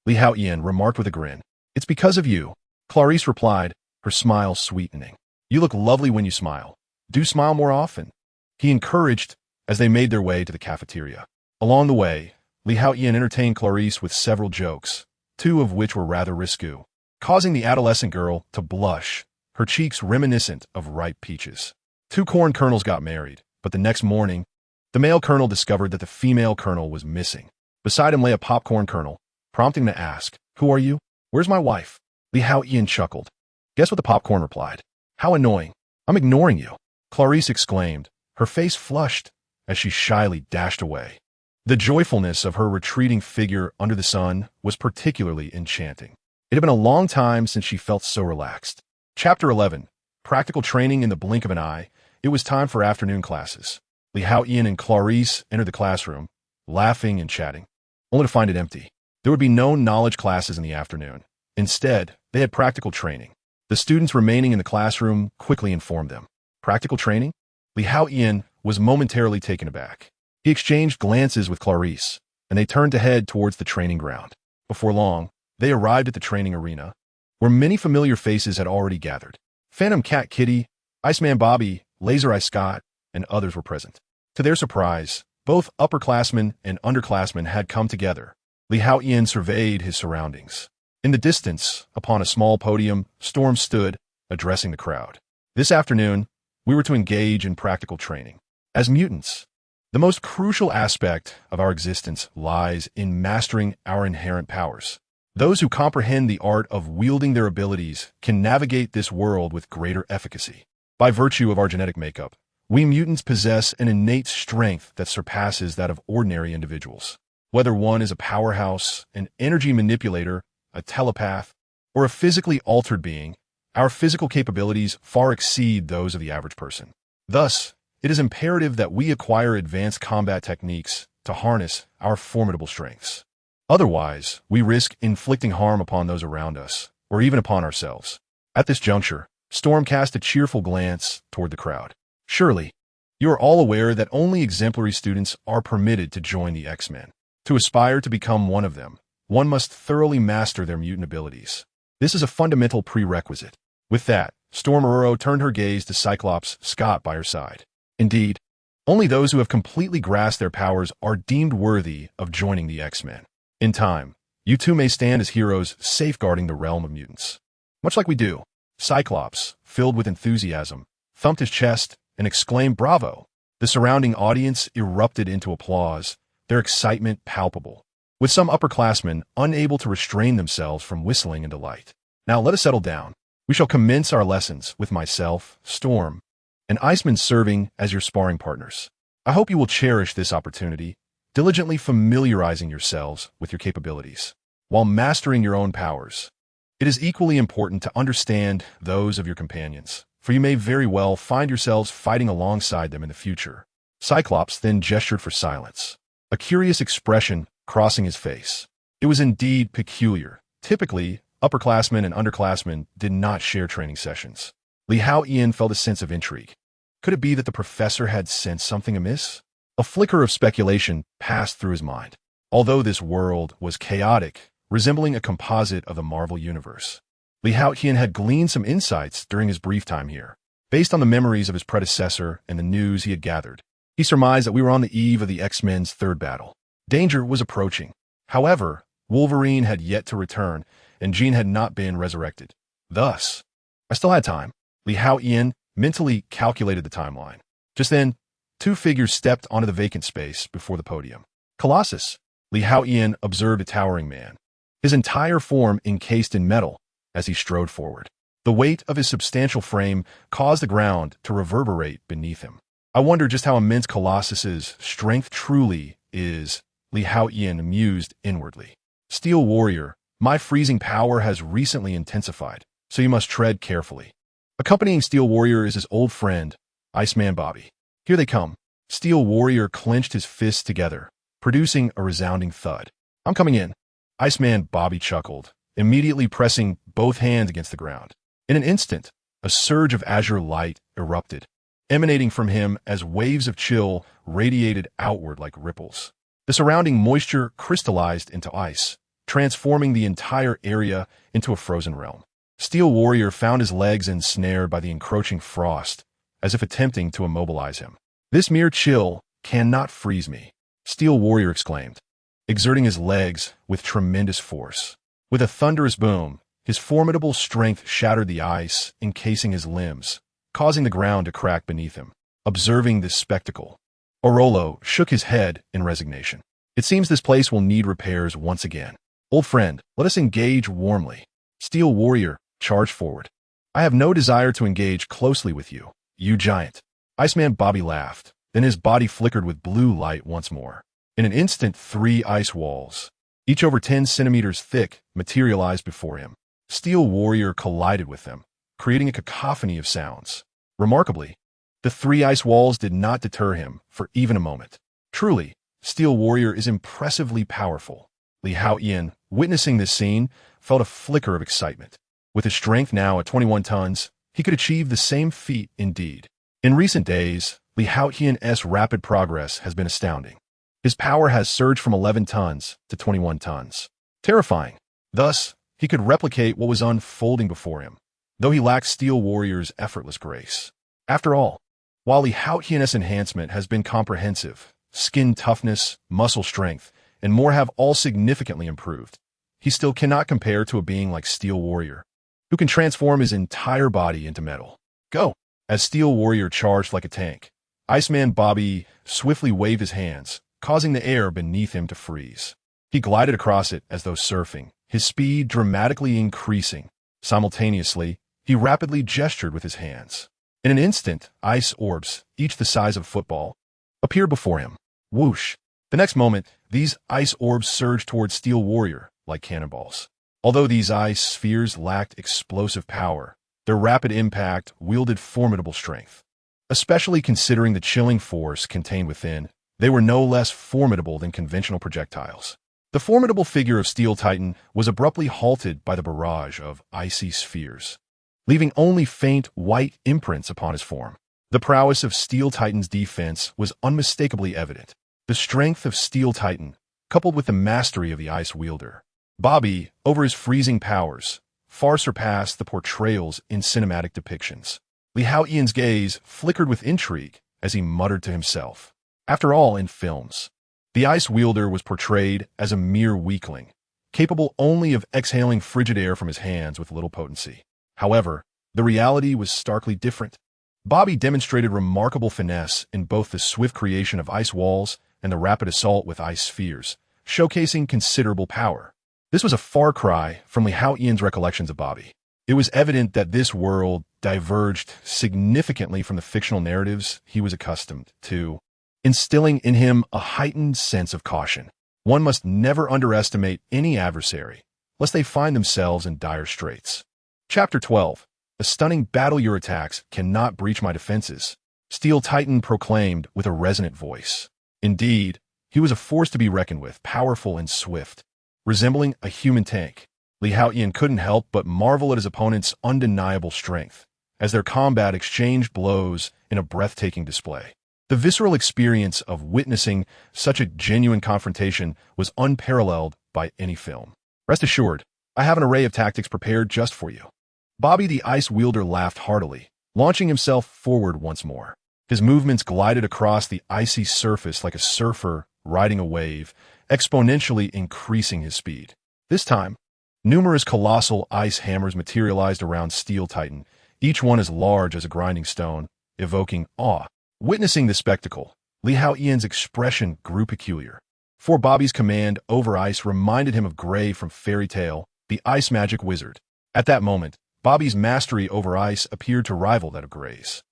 Li Haotian remarked with a grin. It's because of you. Clarice replied, her smile sweetening. You look lovely when you smile. Do smile more often. He encouraged as they made their way to the cafeteria. Along the way, Li Haotian entertained Clarice with several jokes, two of which were rather risque, causing the adolescent girl to blush, her cheeks reminiscent of ripe peaches. Two corn colonels got married, but the next morning, the male colonel discovered that the female colonel was missing. Beside him lay a popcorn kernel, prompting him to ask, Who are you? Where's my wife? Li Haotian chuckled. Guess what the popcorn replied? How annoying. I'm ignoring you. Clarice exclaimed, her face flushed as she shyly dashed away. The joyfulness of her retreating figure under the sun was particularly enchanting. It had been a long time since she felt so relaxed. Chapter 11. Practical training in the blink of an eye. It was time for afternoon classes. Li Haotian and Clarice entered the classroom, laughing and chatting, only to find it empty. There would be no knowledge classes in the afternoon. Instead, they had practical training. The students remaining in the classroom quickly informed them. Practical training? Li Haotian was momentarily taken aback. He exchanged glances with Clarice, and they turned to head towards the training ground. Before long, they arrived at the training arena, where many familiar faces had already gathered. Phantom Cat Kitty, Iceman Bobby, Laser Eye Scott, and others were present. To their surprise, both upperclassmen and underclassmen had come together. Li Haotian surveyed his surroundings. In the distance, upon a small podium, Storm stood, addressing the crowd. This afternoon, we were to engage in practical training. As mutants, the most crucial aspect of our existence lies in mastering our inherent powers. Those who comprehend the art of wielding their abilities can navigate this world with greater efficacy. By virtue of our genetic makeup, we mutants possess an innate strength that surpasses that of ordinary individuals. Whether one is a powerhouse, an energy manipulator, a telepath, or a physically altered being, our physical capabilities far exceed those of the average person. Thus, it is imperative that we acquire advanced combat techniques to harness our formidable strengths. Otherwise, we risk inflicting harm upon those around us, or even upon ourselves. At this juncture, Storm cast a cheerful glance toward the crowd. Surely, you are all aware that only exemplary students are permitted to join the X-Men. To aspire to become one of them, one must thoroughly master their mutant abilities. This is a fundamental prerequisite. With that, Storm Ororo turned her gaze to Cyclops Scott by her side. Indeed, only those who have completely grasped their powers are deemed worthy of joining the X-Men. In time, you two may stand as heroes safeguarding the realm of mutants. Much like we do. Cyclops, filled with enthusiasm, thumped his chest and exclaimed, "Bravo!" The surrounding audience erupted into applause, their excitement palpable, with some upperclassmen unable to restrain themselves from whistling in delight. "Now let us settle down. We shall commence our lessons with myself, Storm, and Iceman serving as your sparring partners. I hope you will cherish this opportunity, diligently familiarizing yourselves with your capabilities, while mastering your own powers. It is equally important to understand those of your companions, for you may very well find yourselves fighting alongside them in the future." Cyclops then gestured for silence, a curious expression crossing his face. It was indeed peculiar. Typically, upperclassmen and underclassmen did not share training sessions. Haotian felt a sense of intrigue. Could it be that the professor had sensed something amiss? A flicker of speculation passed through his mind. Although this world was chaotic, resembling a composite of the Marvel Universe, Haotian had gleaned some insights during his brief time here. Based on the memories of his predecessor and the news he had gathered, he surmised that we were on the eve of the X-Men's third battle. Danger was approaching. However, Wolverine had yet to return, and Jean had not been resurrected. Thus, I still had time. Haotian mentally calculated the timeline. Just then, two figures stepped onto the vacant space before the podium. Colossus, Haotian observed a towering man, his entire form encased in metal, as he strode forward. The weight of his substantial frame caused the ground to reverberate beneath him. I wonder just how immense Colossus's strength truly is, Haotian mused inwardly. "Steel Warrior, my freezing power has recently intensified, so you must tread carefully." Accompanying Steel Warrior is his old friend, Iceman Bobby. "Here they come." Steel Warrior clenched his fists together, producing a resounding thud. "I'm coming in." Iceman Bobby chuckled, immediately pressing both hands against the ground. In an instant, a surge of azure light erupted, emanating from him as waves of chill radiated outward like ripples. The surrounding moisture crystallized into ice, transforming the entire area into a frozen realm. Steel Warrior found his legs ensnared by the encroaching frost, as if attempting to immobilize him. "This mere chill cannot freeze me," Steel Warrior exclaimed, exerting his legs with tremendous force. With a thunderous boom, his formidable strength shattered the ice, encasing his limbs, causing the ground to crack beneath him. Observing this spectacle, Orolo shook his head in resignation. "It seems this place will need repairs once again. Old friend, let us engage warmly." Steel Warrior charged forward. "I have no desire to engage closely with you, you giant." Iceman Bobby laughed, then his body flickered with blue light once more. In an instant, 3 ice walls, each over 10 centimeters thick, materialized before him. Steel Warrior collided with them, creating a cacophony of sounds. Remarkably, the 3 ice walls did not deter him for even a moment. Truly, Steel Warrior is impressively powerful. Haotian, witnessing this scene, felt a flicker of excitement. With his strength now at 21 tons, he could achieve the same feat indeed. In recent days, Haotian's rapid progress has been astounding. His power has surged from 11 tons to 21 tons. Terrifying. Thus, he could replicate what was unfolding before him, though he lacked Steel Warrior's effortless grace. After all, while Haotian's enhancement has been comprehensive, skin toughness, muscle strength, and more have all significantly improved, he still cannot compare to a being like Steel Warrior, who can transform his entire body into metal. "Go!" As Steel Warrior charged like a tank, Iceman Bobby swiftly waved his hands, causing the air beneath him to freeze. He glided across it as though surfing, his speed dramatically increasing. Simultaneously, he rapidly gestured with his hands. In an instant, ice orbs, each the size of a football, appeared before him. Whoosh! The next moment, these ice orbs surged towards Steel Warrior like cannonballs. Although these ice spheres lacked explosive power, their rapid impact wielded formidable strength. Especially considering the chilling force contained within, they were no less formidable than conventional projectiles. The formidable figure of Steel Titan was abruptly halted by the barrage of icy spheres, leaving only faint white imprints upon his form. The prowess of Steel Titan's defense was unmistakably evident. The strength of Steel Titan, coupled with the mastery of the ice wielder, Bobby, over his freezing powers, far surpassed the portrayals in cinematic depictions. Haotian's gaze flickered with intrigue as he muttered to himself. After all, in films, the ice wielder was portrayed as a mere weakling, capable only of exhaling frigid air from his hands with little potency. However, The reality was starkly different. Bobby demonstrated remarkable finesse in both the swift creation of ice walls and the rapid assault with ice spheres, showcasing considerable power. This was a far cry from Haotian's recollections of Bobby. It was evident that this world diverged significantly from the fictional narratives he was accustomed to, instilling in him a heightened sense of caution. One must never underestimate any adversary, lest they find themselves in dire straits. Chapter 12. A stunning battle. Your attacks cannot breach my defenses, Steel Titan proclaimed with a resonant voice. Indeed, he was a force to be reckoned with, powerful and swift, resembling a human tank. Haotian couldn't help but marvel at his opponent's undeniable strength, as their combat exchanged blows in a breathtaking display. The visceral experience of witnessing such a genuine confrontation was unparalleled by any film. Rest assured, I have an array of tactics prepared just for you. Bobby the Ice Wielder laughed heartily, launching himself forward once more. His movements glided across the icy surface like a surfer riding a wave, exponentially increasing his speed. This time, numerous colossal ice hammers materialized around Steel Titan, each one as large as a grinding stone, evoking awe. Witnessing the spectacle, Haotian's expression grew peculiar. For Bobby's command over ice reminded him of Gray from Fairy Tale, the ice magic wizard. At that moment, Bobby's mastery over ice appeared to rival that of Gray's.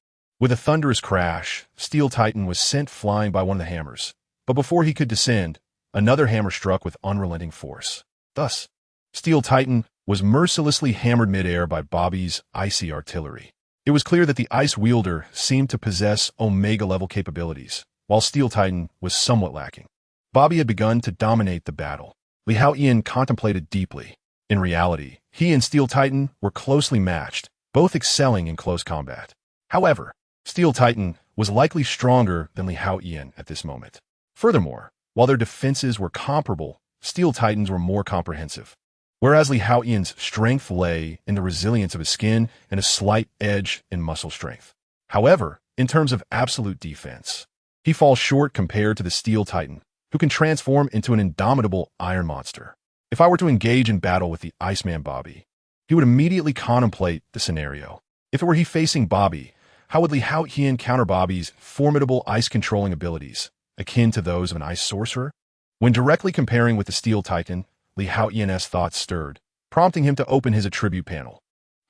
With a thunderous crash, Steel Titan was sent flying by one of the hammers, but before he could descend, another hammer struck with unrelenting force. Thus, Steel Titan was mercilessly hammered midair by Bobby's icy artillery. It was clear that the Ice Wielder seemed to possess Omega-level capabilities, while Steel Titan was somewhat lacking. Bobby had begun to dominate the battle. Haotian contemplated deeply. In reality, he and Steel Titan were closely matched, both excelling in close combat. However, Steel Titan was likely stronger than Haotian at this moment. Furthermore, while their defenses were comparable, Steel Titans were more comprehensive. Whereas Haotian's strength lay in the resilience of his skin and a slight edge in muscle strength. However, in terms of absolute defense, he falls short compared to the Steel Titan, who can transform into an indomitable iron monster. If I were to engage in battle with the Iceman Bobby, he would immediately contemplate the scenario. If it were he facing Bobby, how would Haotian counter Bobby's formidable ice-controlling abilities, akin to those of an ice sorcerer? When directly comparing with the Steel Titan, Haotian's thoughts stirred, prompting him to open his attribute panel.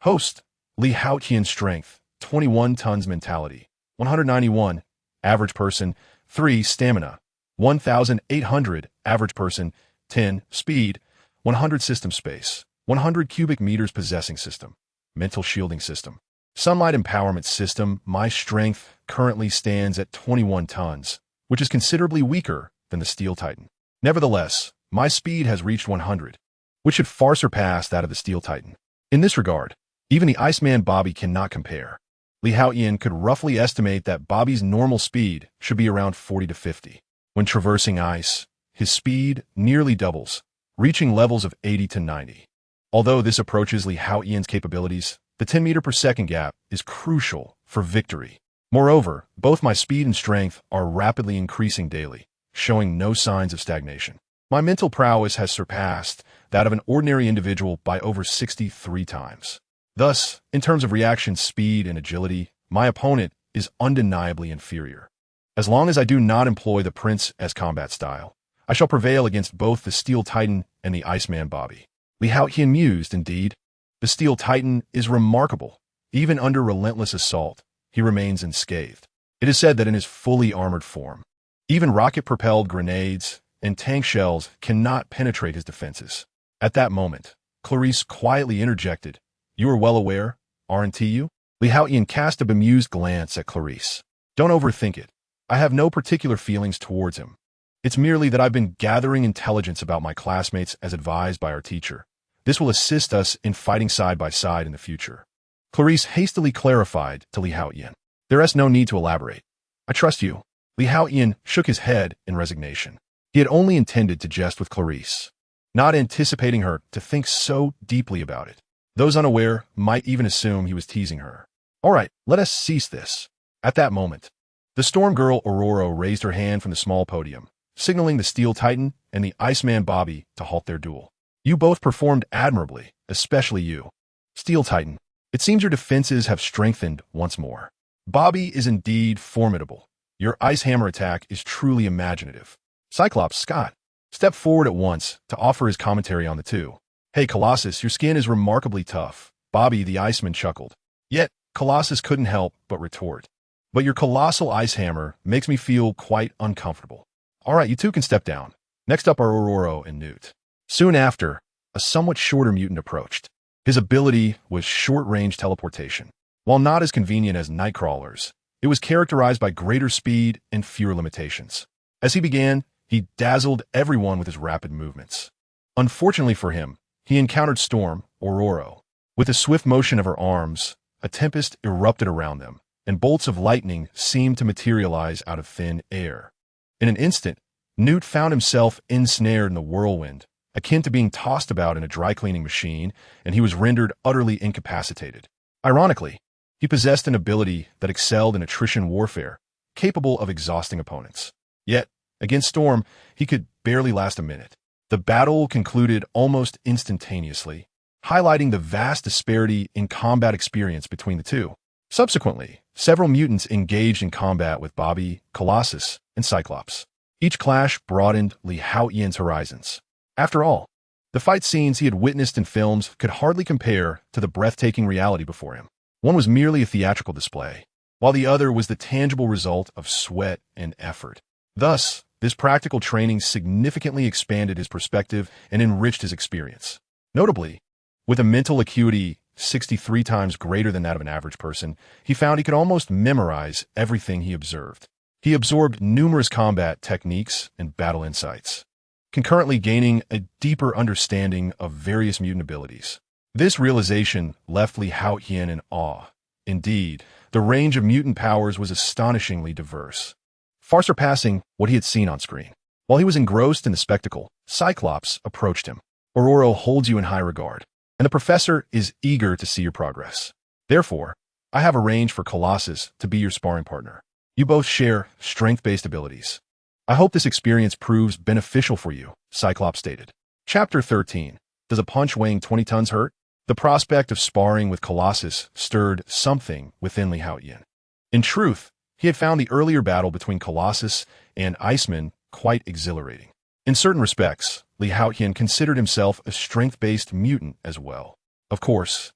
Host, Haotian strength, 21 tons mentality, 191, average person, 3 stamina, 1,800, average person, 10 speed, 100 system space, 100 cubic meters possessing system, mental shielding system. Sunlight empowerment system, my strength currently stands at 21 tons, which is considerably weaker than the Steel Titan. Nevertheless, my speed has reached 100, which should far surpass that of the Steel Titan. In this regard, even the Iceman Bobby cannot compare. Haotian could roughly estimate that Bobby's normal speed should be around 40 to 50. When traversing ice, his speed nearly doubles, reaching levels of 80 to 90. Although this approaches Haotian's capabilities, the 10 meter per second gap is crucial for victory. Moreover, both my speed and strength are rapidly increasing daily, showing no signs of stagnation. My mental prowess has surpassed that of an ordinary individual by over 63 times. Thus, in terms of reaction speed and agility, my opponent is undeniably inferior. As long as I do not employ the Prince as combat style, I shall prevail against both the Steel Titan and the Iceman Bobby. Haotian mused, indeed. The Steel Titan is remarkable. Even under relentless assault, he remains unscathed. It is said that in his fully armored form, even rocket-propelled grenades and tank shells cannot penetrate his defenses. At that moment, Clarice quietly interjected, "You are well aware, aren't you?" Haotian cast a bemused glance at Clarice. "Don't overthink it. I have no particular feelings towards him. It's merely that I've been gathering intelligence about my classmates as advised by our teacher. This will assist us in fighting side by side in the future." Clarice hastily clarified to Haotian, "There is no need to elaborate. I trust you." Haotian shook his head in resignation. He had only intended to jest with Clarice, not anticipating her to think so deeply about it. Those unaware might even assume he was teasing her. "All right, let us cease this." At that moment, the Storm Girl Aurora raised her hand from the small podium, signaling the Steel Titan and the Iceman Bobby to halt their duel. "You both performed admirably, especially you, Steel Titan. It seems your defenses have strengthened once more. Bobby is indeed formidable. Your ice hammer attack is truly imaginative. Cyclops Scott stepped forward at once to offer his commentary on the two. Hey, Colossus, your skin is remarkably tough. Bobby the Iceman chuckled. Yet, Colossus couldn't help but retort. But your colossal ice hammer makes me feel quite uncomfortable. All right, you two can step down. Next up are Aurora and Newt. Soon after, a somewhat shorter mutant approached. His ability was short-range teleportation. While not as convenient as Nightcrawler's, it was characterized by greater speed and fewer limitations. As he began, he dazzled everyone with his rapid movements. Unfortunately for him, he encountered Storm, Aurora. With the swift motion of her arms, a tempest erupted around them, and bolts of lightning seemed to materialize out of thin air. In an instant, Newt found himself ensnared in the whirlwind, akin to being tossed about in a dry-cleaning machine, and he was rendered utterly incapacitated. Ironically, he possessed an ability that excelled in attrition warfare, capable of exhausting opponents. Yet, against Storm, he could barely last a minute. The battle concluded almost instantaneously, highlighting the vast disparity in combat experience between the two. Subsequently, several mutants engaged in combat with Bobby, Colossus, and Cyclops. Each clash broadened Haotian's horizons. After all, the fight scenes he had witnessed in films could hardly compare to the breathtaking reality before him. One was merely a theatrical display, while the other was the tangible result of sweat and effort. Thus, this practical training significantly expanded his perspective and enriched his experience. Notably, with a mental acuity 63 times greater than that of an average person, he found he could almost memorize everything he observed. He absorbed numerous combat techniques and battle insights, concurrently gaining a deeper understanding of various mutant abilities. This realization left Haotian in awe. Indeed, the range of mutant powers was astonishingly diverse, far surpassing what he had seen on screen. While he was engrossed in the spectacle, Cyclops approached him. Aurora holds you in high regard, and the professor is eager to see your progress. Therefore, I have arranged for Colossus to be your sparring partner. You both share strength-based abilities. I hope this experience proves beneficial for you, Cyclops stated. Chapter 13. Does a punch weighing 20 tons hurt? The prospect of sparring with Colossus stirred something within Haotian. In truth, he had found the earlier battle between Colossus and Iceman quite exhilarating. In certain respects, Haotian considered himself a strength-based mutant as well. Of course,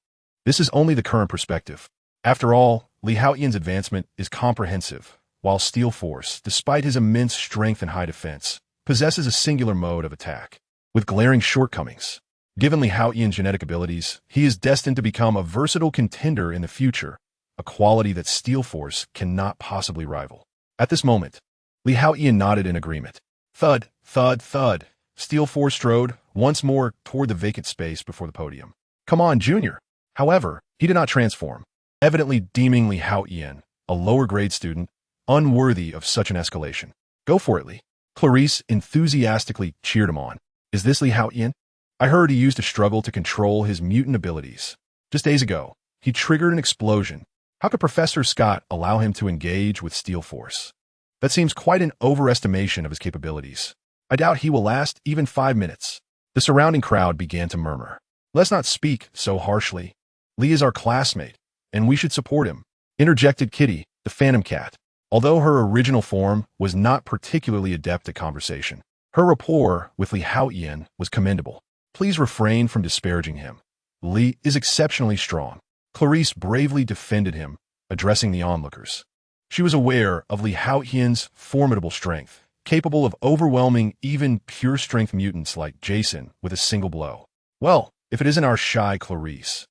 this is only the current perspective. After all, Haotian's advancement is comprehensive, while Steel Force, despite his immense strength and high defense, possesses a singular mode of attack, with glaring shortcomings. Given Haotian's genetic abilities, he is destined to become a versatile contender in the future, a quality that Steel Force cannot possibly rival. At this moment, Haotian nodded in agreement. Thud, thud, thud. Steel Force strode once more toward the vacant space before the podium. Come on, Junior. However, he did not transform, evidently deeming Haotian, a lower-grade student, unworthy of such an escalation. Go for it, Lee. Clarice enthusiastically cheered him on. Is this Haotian? I heard he used to struggle to control his mutant abilities. Just days ago, he triggered an explosion. How could Professor Scott allow him to engage with Steel Force? That seems quite an overestimation of his capabilities. I doubt he will last even 5 minutes. The surrounding crowd began to murmur. Let's not speak so harshly. Lee is our classmate, and we should support him, interjected Kitty, the Phantom Cat. Although her original form was not particularly adept at conversation, her rapport with Haotian was commendable. Please refrain from disparaging him. Lee is exceptionally strong. Clarice bravely defended him, addressing the onlookers. She was aware of Haotian's formidable strength, capable of overwhelming even pure-strength mutants like Jason with a single blow. Well, if it isn't our shy Clarice.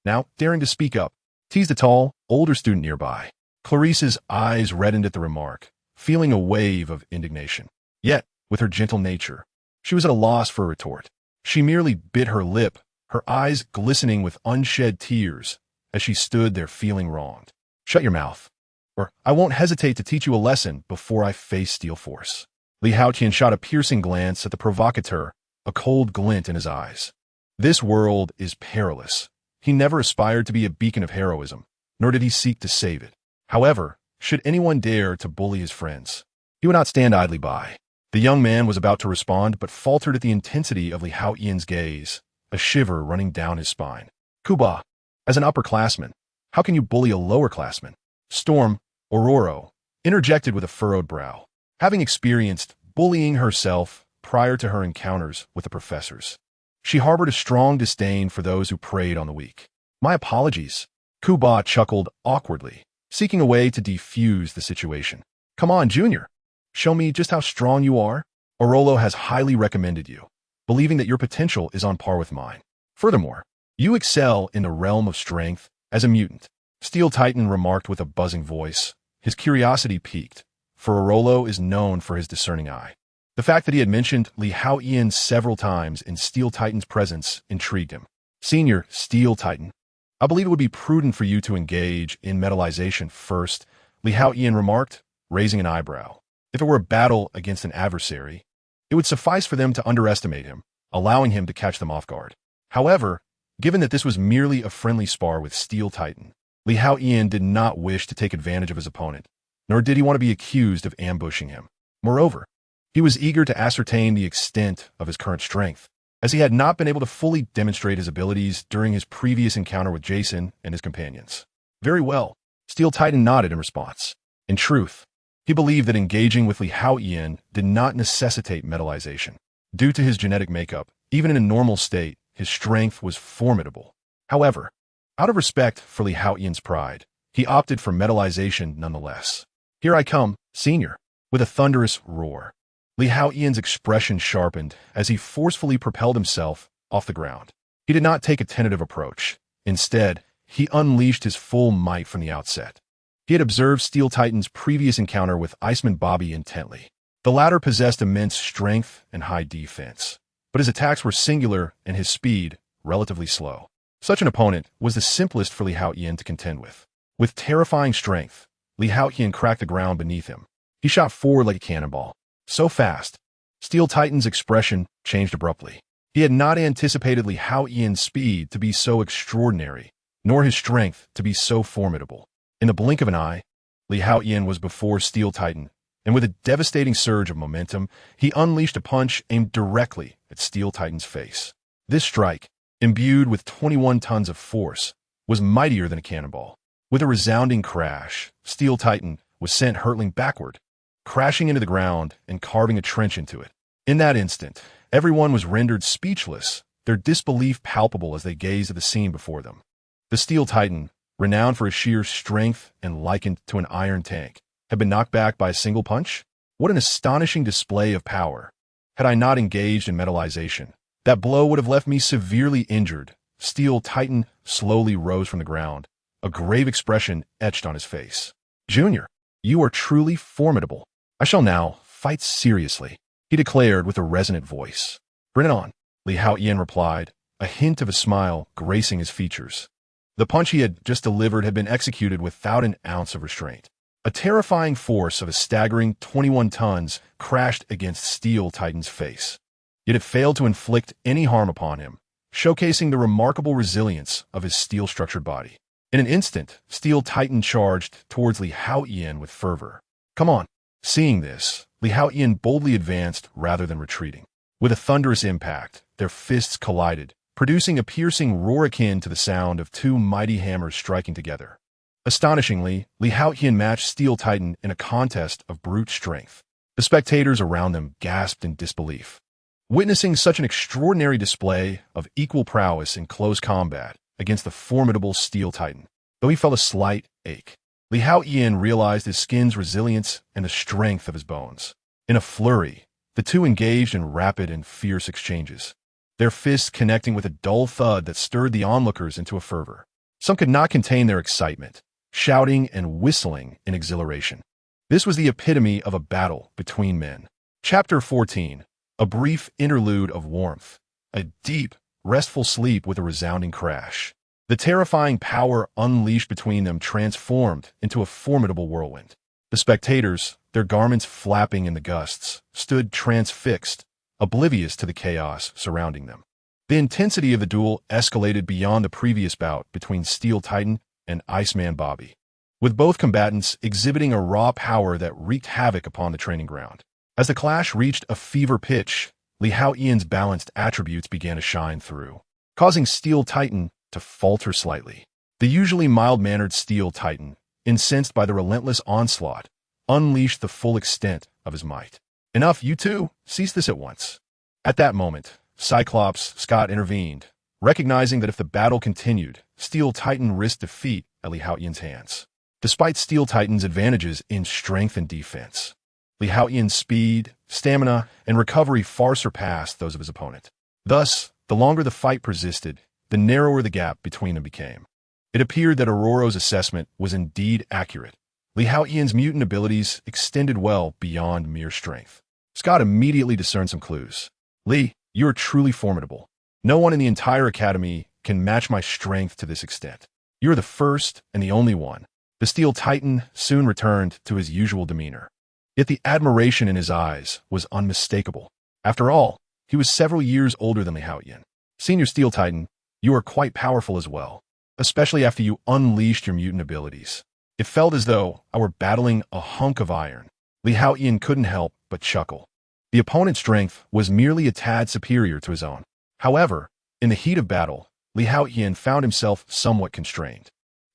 Now, daring to speak up, teased a tall, older student nearby. Clarice's eyes reddened at the remark, feeling a wave of indignation. Yet, with her gentle nature, she was at a loss for a retort. She merely bit her lip, her eyes glistening with unshed tears, as she stood there feeling wronged. Shut your mouth, or I won't hesitate to teach you a lesson before I face Steel Force. Haotian shot a piercing glance at the provocateur, a cold glint in his eyes. This world is perilous. He never aspired to be a beacon of heroism, nor did he seek to save it. However, should anyone dare to bully his friends, he would not stand idly by. The young man was about to respond, but faltered at the intensity of Haotian's gaze, a shiver running down his spine. Kuba, As an upperclassman, how can you bully a lowerclassman? Storm, Ororo, interjected with a furrowed brow, having experienced bullying herself prior to her encounters with the professors. She harbored a strong disdain for those who preyed on the weak. My apologies. Kuba chuckled awkwardly, seeking a way to defuse the situation. Come on, Junior. Show me just how strong you are. Orolo has highly recommended you, believing that your potential is on par with mine. Furthermore, you excel in the realm of strength as a mutant. Steel Titan remarked with a buzzing voice. His curiosity piqued, for Orolo is known for his discerning eye. The fact that he had mentioned Li Haotian several times in Steel Titan's presence intrigued him. Senior Steel Titan, I believe it would be prudent for you to engage in metallization first, Li Haotian remarked, raising an eyebrow. If it were a battle against an adversary, it would suffice for them to underestimate him, allowing him to catch them off guard. However, given that this was merely a friendly spar with Steel Titan, Li Haotian did not wish to take advantage of his opponent, nor did he want to be accused of ambushing him. Moreover, he was eager to ascertain the extent of his current strength, as he had not been able to fully demonstrate his abilities during his previous encounter with Jason and his companions. Very well, Steel Titan nodded in response. In truth, he believed that engaging with Li Haotian did not necessitate metallization. Due to his genetic makeup, even in a normal state, his strength was formidable. However, out of respect for Li Haotian's pride, he opted for metallization nonetheless. Here I come, Senior. With a thunderous roar, Li Haotian's expression sharpened as he forcefully propelled himself off the ground. He did not take a tentative approach. Instead, he unleashed his full might from the outset. He had observed Steel Titan's previous encounter with Iceman Bobby intently. The latter possessed immense strength and high defense, but his attacks were singular and his speed relatively slow. Such an opponent was the simplest for Li Haotian to contend with. With terrifying strength, Li Haotian cracked the ground beneath him. He shot forward like a cannonball. So fast, Steel Titan's expression changed abruptly. He had not anticipated Li Haotian's speed to be so extraordinary, nor his strength to be so formidable. In the blink of an eye, Li Haotian was before Steel Titan, and with a devastating surge of momentum, he unleashed a punch aimed directly at Steel Titan's face. This strike, imbued with 21 tons of force, was mightier than a cannonball. With a resounding crash, Steel Titan was sent hurtling backward, crashing into the ground and carving a trench into it. In that instant, everyone was rendered speechless, their disbelief palpable as they gazed at the scene before them. The Steel Titan, renowned for his sheer strength and likened to an iron tank, had been knocked back by a single punch? What an astonishing display of power. Had I not engaged in metallization, that blow would have left me severely injured. Steel Titan slowly rose from the ground, a grave expression etched on his face. Junior, you are truly formidable. I shall now fight seriously, he declared with a resonant voice. Bring it on, Li Haotian replied, a hint of a smile gracing his features. The punch he had just delivered had been executed without an ounce of restraint. A terrifying force of a staggering 21 tons crashed against Steel Titan's face. Yet it failed to inflict any harm upon him, showcasing the remarkable resilience of his steel-structured body. In an instant, Steel Titan charged towards Li Haotian with fervor. Come on. Seeing this, Li Haotian boldly advanced rather than retreating. With a thunderous impact, their fists collided, producing a piercing roar akin to the sound of two mighty hammers striking together. Astonishingly, Li Haotian matched Steel Titan in a contest of brute strength. The spectators around them gasped in disbelief, witnessing such an extraordinary display of equal prowess in close combat against the formidable Steel Titan. Though he felt a slight ache, Li Haotian realized his skin's resilience and the strength of his bones. In a flurry, the two engaged in rapid and fierce exchanges, their fists connecting with a dull thud that stirred the onlookers into a fervor. Some could not contain their excitement, shouting and whistling in exhilaration. This was the epitome of a battle between men. Chapter 14, a brief interlude of warmth, a deep, restful sleep with a resounding crash. The terrifying power unleashed between them transformed into a formidable whirlwind. The spectators, their garments flapping in the gusts, stood transfixed, oblivious to the chaos surrounding them. The intensity of the duel escalated beyond the previous bout between Steel Titan and Iceman Bobby, with both combatants exhibiting a raw power that wreaked havoc upon the training ground. As the clash reached a fever pitch, Li Haotian's balanced attributes began to shine through, causing Steel Titan to falter slightly. The usually mild-mannered Steel Titan, incensed by the relentless onslaught, unleashed the full extent of his might. "Enough, you two! Cease this at once." At that moment, Cyclops Scott intervened, recognizing that if the battle continued, Steel Titan risked defeat at Haotian's hands. Despite Steel Titan's advantages in strength and defense, Haotian's speed, stamina, and recovery far surpassed those of his opponent. Thus, the longer the fight persisted, the narrower the gap between them became. It appeared that Ororo's assessment was indeed accurate. Haotian's mutant abilities extended well beyond mere strength. Scott immediately discerned some clues. "Lee, you are truly formidable. No one in the entire academy can match my strength to this extent. You are the first and the only one." The Steel Titan soon returned to his usual demeanor. Yet the admiration in his eyes was unmistakable. After all, he was several years older than Haotian. "Senior Steel Titan, you are quite powerful as well, especially after you unleashed your mutant abilities. It felt as though I were battling a hunk of iron." Haotian couldn't help but chuckle. The opponent's strength was merely a tad superior to his own. However, in the heat of battle, Haotian found himself somewhat constrained.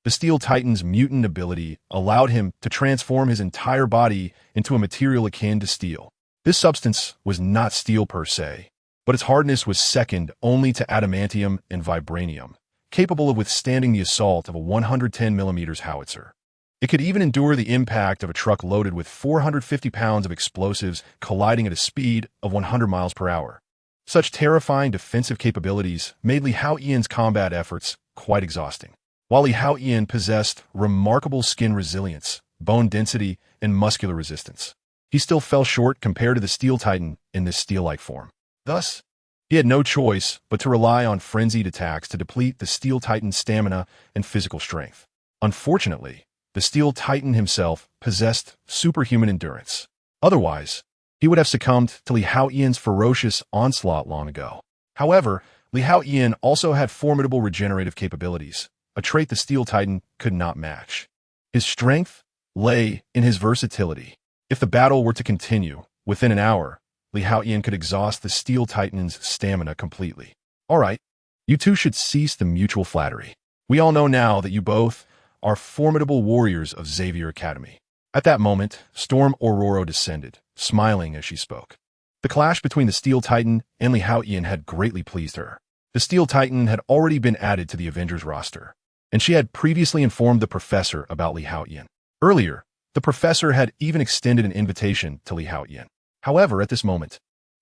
The Steel Titan's mutant ability allowed him to transform his entire body into a material akin to steel. This substance was not steel per se, but its hardness was second only to adamantium and vibranium, capable of withstanding the assault of a 110mm howitzer. It could even endure the impact of a truck loaded with 450 pounds of explosives colliding at a speed of 100 miles per hour. Such terrifying defensive capabilities made Haotian's combat efforts quite exhausting. While Haotian possessed remarkable skin resilience, bone density, and muscular resistance, he still fell short compared to the Steel Titan in this steel-like form. Thus, he had no choice but to rely on frenzied attacks to deplete the Steel Titan's stamina and physical strength. Unfortunately, the Steel Titan himself possessed superhuman endurance. Otherwise, he would have succumbed to Haotian's ferocious onslaught long ago. However, Haotian also had formidable regenerative capabilities, a trait the Steel Titan could not match. His strength lay in his versatility. If the battle were to continue, within an hour, Haotian could exhaust the Steel Titan's stamina completely. "All right, you two should cease the mutual flattery. We all know now that you both are formidable warriors of Xavier Academy." At that moment, Storm Ororo descended, smiling as she spoke. The clash between the Steel Titan and Haotian had greatly pleased her. The Steel Titan had already been added to the Avengers roster, and she had previously informed the professor about Haotian. Earlier, the professor had even extended an invitation to Haotian. However, at this moment,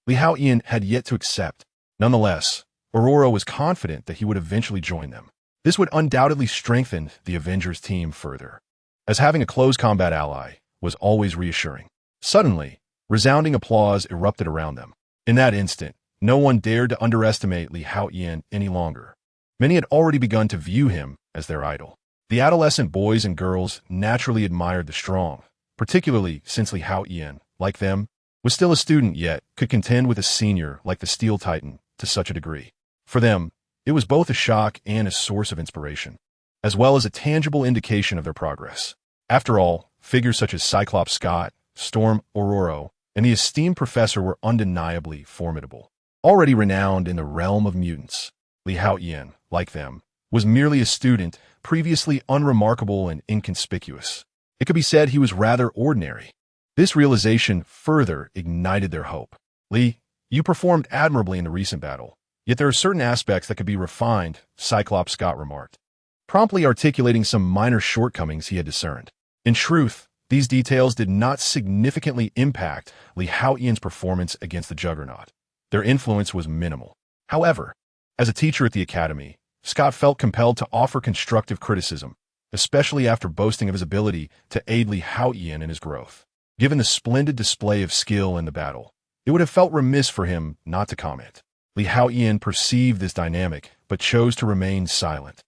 Haotian had yet to accept. Nonetheless, Ororo was confident that he would eventually join them. This would undoubtedly strengthen the Avengers team further, as having a close combat ally was always reassuring. Suddenly, resounding applause erupted around them. In that instant, no one dared to underestimate Haotian any longer. Many had already begun to view him as their idol. The adolescent boys and girls naturally admired the strong, particularly since Haotian, like them, was still a student yet could contend with a senior like the Steel Titan to such a degree. For them, it was both a shock and a source of inspiration, as well as a tangible indication of their progress. After all, figures such as Cyclops Scott, Storm Ororo, and the esteemed professor were undeniably formidable. Already renowned in the realm of mutants, Haotian, like them, was merely a student, previously unremarkable and inconspicuous. It could be said he was rather ordinary. This realization further ignited their hope. "Lee, you performed admirably in the recent battle, yet there are certain aspects that could be refined," Cyclops Scott remarked, promptly articulating some minor shortcomings he had discerned. In truth, these details did not significantly impact Haotian's performance against the Juggernaut. Their influence was minimal. However, as a teacher at the Academy, Scott felt compelled to offer constructive criticism, especially after boasting of his ability to aid Haotian in his growth. Given the splendid display of skill in the battle, it would have felt remiss for him not to comment. Haotian perceived this dynamic, but chose to remain silent,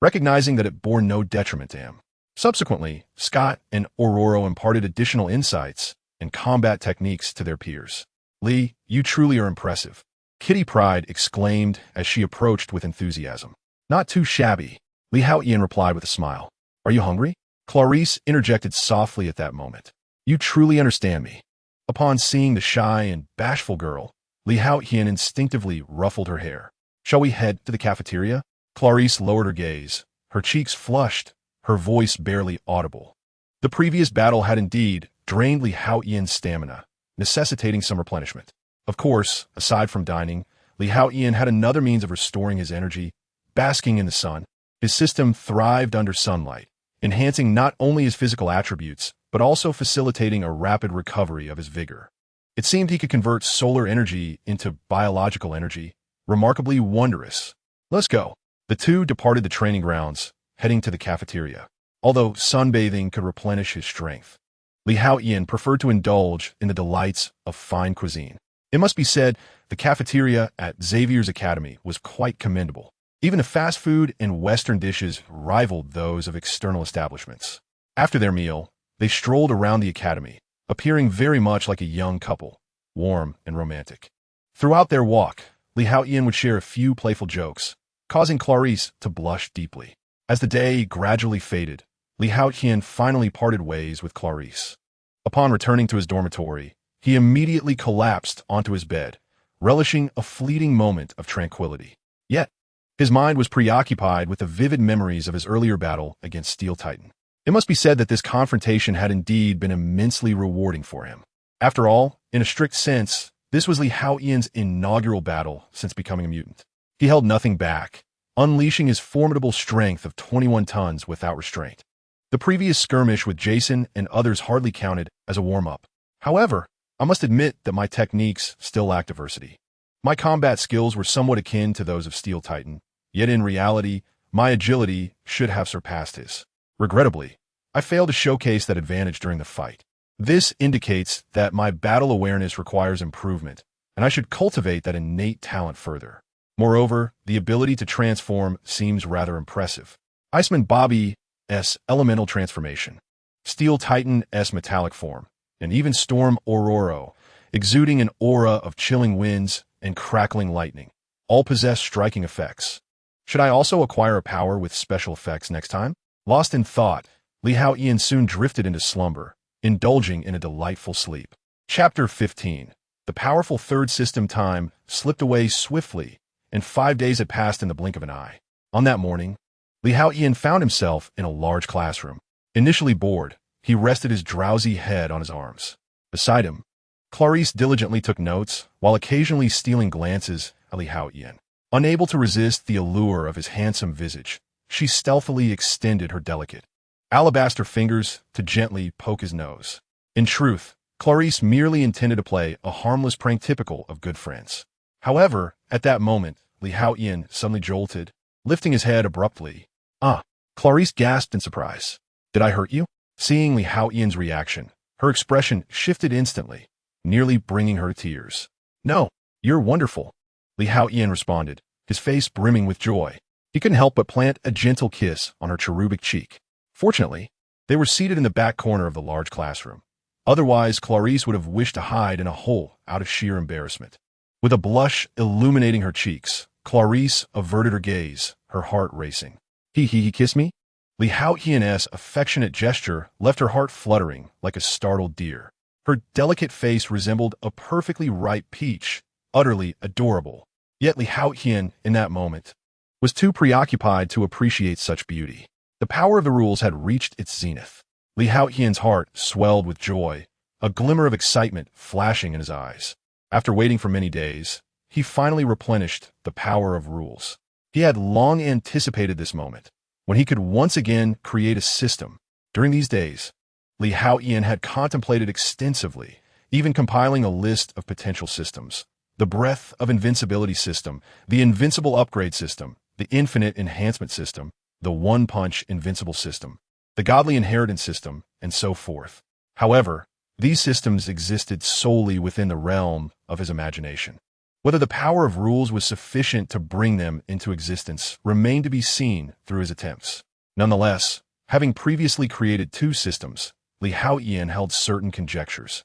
recognizing that it bore no detriment to him. Subsequently, Scott and Ororo imparted additional insights and combat techniques to their peers. "Lee, you truly are impressive," Kitty Pryde exclaimed as she approached with enthusiasm. "Not too shabby," Haotian replied with a smile. "Are you hungry?" Clarice interjected softly at that moment. "You truly understand me." Upon seeing the shy and bashful girl, Haotian instinctively ruffled her hair. "Shall we head to the cafeteria?" Clarice lowered her gaze, her cheeks flushed, her voice barely audible. The previous battle had indeed drained Li Haotian's stamina, necessitating some replenishment. Of course, aside from dining, Li Haotian had another means of restoring his energy, basking in the sun. His system thrived under sunlight, enhancing not only his physical attributes, but also facilitating a rapid recovery of his vigor. It seemed he could convert solar energy into biological energy, remarkably wondrous. Let's go. The two departed the training grounds, heading to the cafeteria. Although sunbathing could replenish his strength, Li Haotian preferred to indulge in the delights of fine cuisine. It must be said, the cafeteria at Xavier's academy was quite commendable. Even the fast food and Western dishes rivaled those of external establishments. After their meal, they strolled around the academy, appearing very much like a young couple, warm and romantic. Throughout their walk, Li Haotian would share a few playful jokes, causing Clarice to blush deeply. As the day gradually faded, Li Haotian finally parted ways with Clarice. Upon returning to his dormitory, he immediately collapsed onto his bed, relishing a fleeting moment of tranquility. Yet, his mind was preoccupied with the vivid memories of his earlier battle against Steel Titan. It must be said that this confrontation had indeed been immensely rewarding for him. After all, in a strict sense, this was Li Haotian's inaugural battle since becoming a mutant. He held nothing back, unleashing his formidable strength of 21 tons without restraint. The previous skirmish with Jason and others hardly counted as a warm-up. However, I must admit that my techniques still lacked diversity. My combat skills were somewhat akin to those of Steel Titan, yet in reality, my agility should have surpassed his. Regrettably, I failed to showcase that advantage during the fight. This indicates that my battle awareness requires improvement, and I should cultivate that innate talent further. Moreover, the ability to transform seems rather impressive. Iceman Bobby's elemental transformation, Steel Titan's metallic form, and even Storm Aurora, exuding an aura of chilling winds and crackling lightning, all possess striking effects. Should I also acquire a power with special effects next time? Lost in thought, Li Haotian soon drifted into slumber, indulging in a delightful sleep. Chapter 15. The powerful third system time slipped away swiftly, and 5 days had passed in the blink of an eye. On that morning, Li Haotian found himself in a large classroom. Initially bored, he rested his drowsy head on his arms. Beside him, Clarice diligently took notes, while occasionally stealing glances at Li Haotian. Unable to resist the allure of his handsome visage, she stealthily extended her delicate alabaster fingers to gently poke his nose. In truth, Clarice merely intended to play a harmless prank typical of good friends. However, at that moment, Li Haotian suddenly jolted, lifting his head abruptly. "Ah!" Clarice gasped in surprise. "Did I hurt you?" Seeing Li Haotian's reaction, her expression shifted instantly, nearly bringing her to tears. "No, you're wonderful," Li Haotian responded, his face brimming with joy. He couldn't help but plant a gentle kiss on her cherubic cheek. Fortunately, they were seated in the back corner of the large classroom. Otherwise, Clarice would have wished to hide in a hole out of sheer embarrassment. With a blush illuminating her cheeks, Clarice averted her gaze, her heart racing. He kissed me?" Li Haotian's affectionate gesture left her heart fluttering like a startled deer. Her delicate face resembled a perfectly ripe peach, utterly adorable. Yet Li Haotian, in that moment, was too preoccupied to appreciate such beauty. The power of the rules had reached its zenith. Li Haotian's heart swelled with joy, a glimmer of excitement flashing in his eyes. After waiting for many days, he finally replenished the power of rules. He had long anticipated this moment, when he could once again create a system. During these days, Li Haotian had contemplated extensively, even compiling a list of potential systems. The breadth of invincibility system, the invincible upgrade system, the infinite enhancement system, the one-punch invincible system, the godly inheritance system, and so forth. However, these systems existed solely within the realm of his imagination. Whether the power of rules was sufficient to bring them into existence remained to be seen through his attempts. Nonetheless, having previously created 2 systems, Li Haotian held certain conjectures.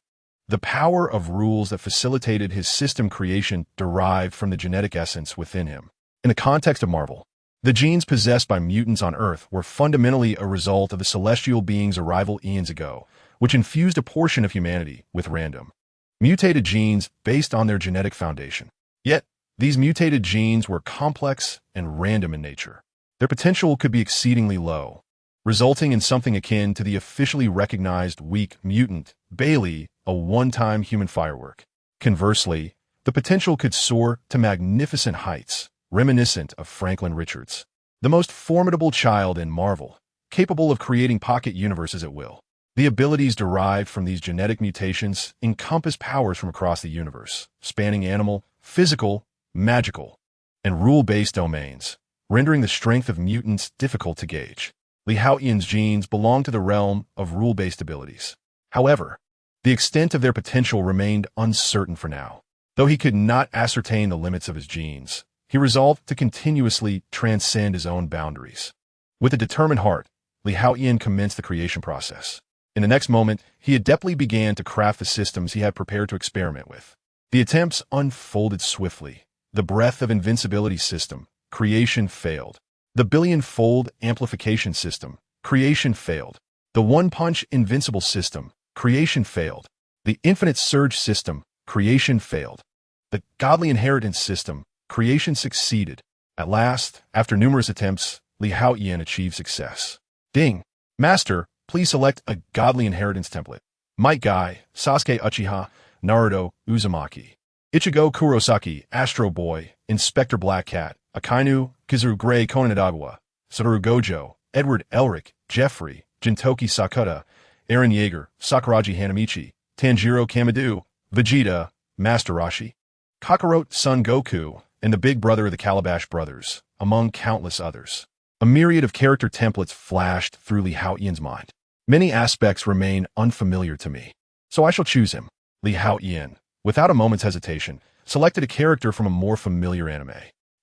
The power of rules that facilitated his system creation derived from the genetic essence within him. In the context of Marvel, the genes possessed by mutants on Earth were fundamentally a result of the celestial being's arrival eons ago, which infused a portion of humanity with random, mutated genes based on their genetic foundation. Yet, these mutated genes were complex and random in nature. their potential could be exceedingly low, resulting in something akin to the officially recognized weak mutant, Bailey, a one-time human firework. Conversely, the potential could soar to magnificent heights, reminiscent of Franklin Richards, the most formidable child in Marvel, capable of creating pocket universes at will. The abilities derived from these genetic mutations encompass powers from across the universe, spanning animal, physical, magical, and rule-based domains, rendering the strength of mutants difficult to gauge. Haotian's genes belong to the realm of rule-based abilities. However, the extent of their potential remained uncertain for now. Though he could not ascertain the limits of his genes, he resolved to continuously transcend his own boundaries. With a determined heart, Haotian commenced the creation process. In the next moment, he adeptly began to craft the systems he had prepared to experiment with. The attempts unfolded swiftly. The breath of invincibility system, creation failed. The billion-fold amplification system, creation failed. The one-punch invincible system, creation failed. The infinite surge system, creation failed. The godly inheritance system, creation succeeded. At last, after numerous attempts, Haotian achieved success. Ding! Master, please select a godly inheritance template. Might Guy, Sasuke Uchiha, Naruto Uzumaki. Ichigo Kurosaki, Astro Boy, Inspector Black Cat, Akainu, Kizaru Gray Konanagawa, Satoru Gojo, Edward Elric, Jeffrey, Jintoki Sakuta, Eren Yeager, Sakuraji Hanamichi, Tanjiro Kamadu, Vegeta, Master Roshi, Kakarot Son Goku, and the big brother of the Calabash Brothers, among countless others. A myriad of character templates flashed through Haotian's mind. Many aspects remain unfamiliar to me, so I shall choose him. Haotian, without a moment's hesitation, selected a character from a more familiar anime.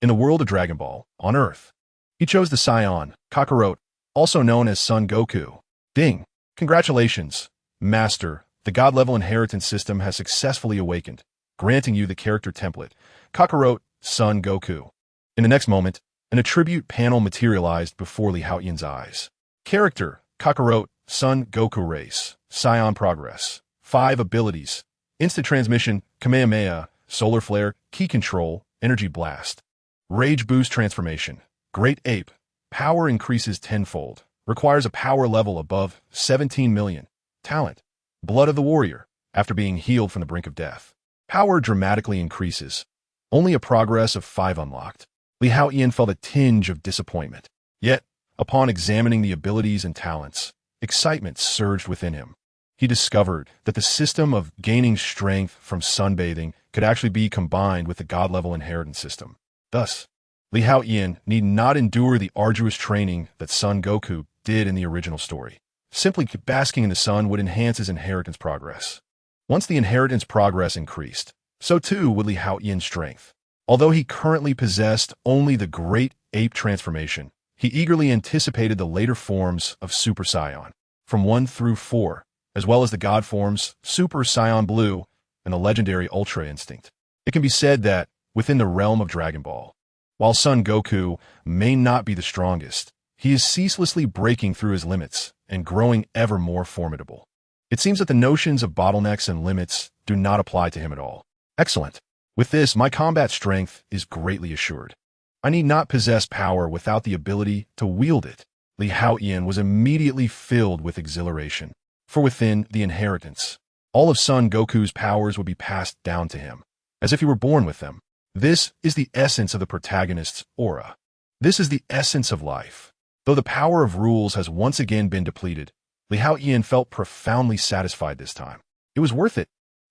In the world of Dragon Ball, on Earth, he chose the Scion, Kakarot, also known as Son Goku. Ding! Congratulations, Master. The God-level inheritance system has successfully awakened, granting you the character template, Kakarot, Son Goku. In the next moment, an attribute panel materialized before Haotian's eyes. Character, Kakarot, Son Goku Race, Scion Progress. 5 abilities: Instant Transmission, Kamehameha, Solar Flare, Key Control, Energy Blast. Rage Boost Transformation, Great Ape. Power increases tenfold. Requires a power level above 17 million. Talent, Blood of the Warrior. After being healed from the brink of death, power dramatically increases. Only a progress of 5 unlocked. Haotian felt a tinge of disappointment. Yet, upon examining the abilities and talents, excitement surged within him. He discovered that the system of gaining strength from sunbathing could actually be combined with the God-level inheritance system. Thus, Haotian need not endure the arduous training that Son Goku did in the original story. Simply basking in the sun would enhance his inheritance progress. Once the inheritance progress increased, so too would Haotian's strength. Although he currently possessed only the Great Ape transformation, he eagerly anticipated the later forms of Super Saiyan, from 1 through 4, as well as the God forms Super Saiyan Blue and the legendary Ultra Instinct. It can be said that, within the realm of Dragon Ball, while Son Goku may not be the strongest, he is ceaselessly breaking through his limits and growing ever more formidable. It seems that the notions of bottlenecks and limits do not apply to him at all. Excellent. With this, my combat strength is greatly assured. I need not possess power without the ability to wield it. Haotian was immediately filled with exhilaration. For within the inheritance, all of Son Goku's powers would be passed down to him, as if he were born with them. This is the essence of the protagonist's aura. This is the essence of life. Though the power of rules has once again been depleted, Haotian felt profoundly satisfied this time. It was worth it.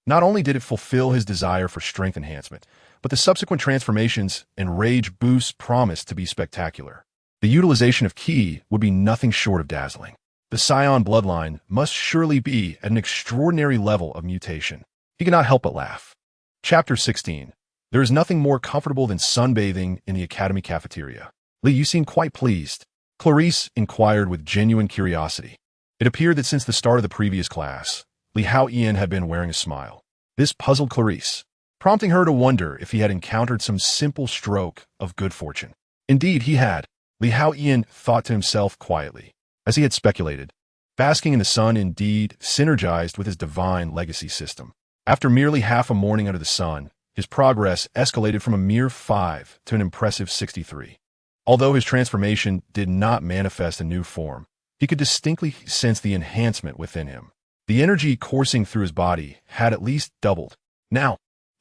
Not only did it fulfill his desire for strength enhancement, but the subsequent transformations and rage boosts promised to be spectacular. The utilization of Ki would be nothing short of dazzling. The Scion bloodline must surely be at an extraordinary level of mutation. He could not help but laugh. Chapter 16. There is nothing more comfortable than sunbathing in the academy cafeteria. Lee, you seem quite pleased. Clarice inquired with genuine curiosity. It appeared that since the start of the previous class, Haotian had been wearing a smile. This puzzled Clarice, prompting her to wonder if he had encountered some simple stroke of good fortune. Indeed, he had. Haotian thought to himself quietly. As he had speculated, basking in the sun indeed synergized with his divine legacy system. After merely half a morning under the sun, his progress escalated from a mere 5 to an impressive 63. Although his transformation did not manifest a new form, he could distinctly sense the enhancement within him. The energy coursing through his body had at least doubled. Now,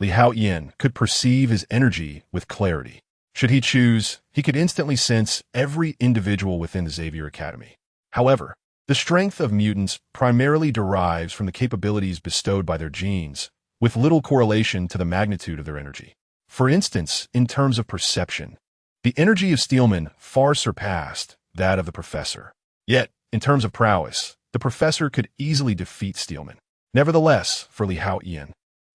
Haotian could perceive his energy with clarity. Should he choose, he could instantly sense every individual within the Xavier Academy. However, the strength of mutants primarily derives from the capabilities bestowed by their genes, with little correlation to the magnitude of their energy. For instance, in terms of perception, the energy of Steelman far surpassed that of the Professor. Yet, in terms of prowess, the Professor could easily defeat Steelman. Nevertheless, for Haotian,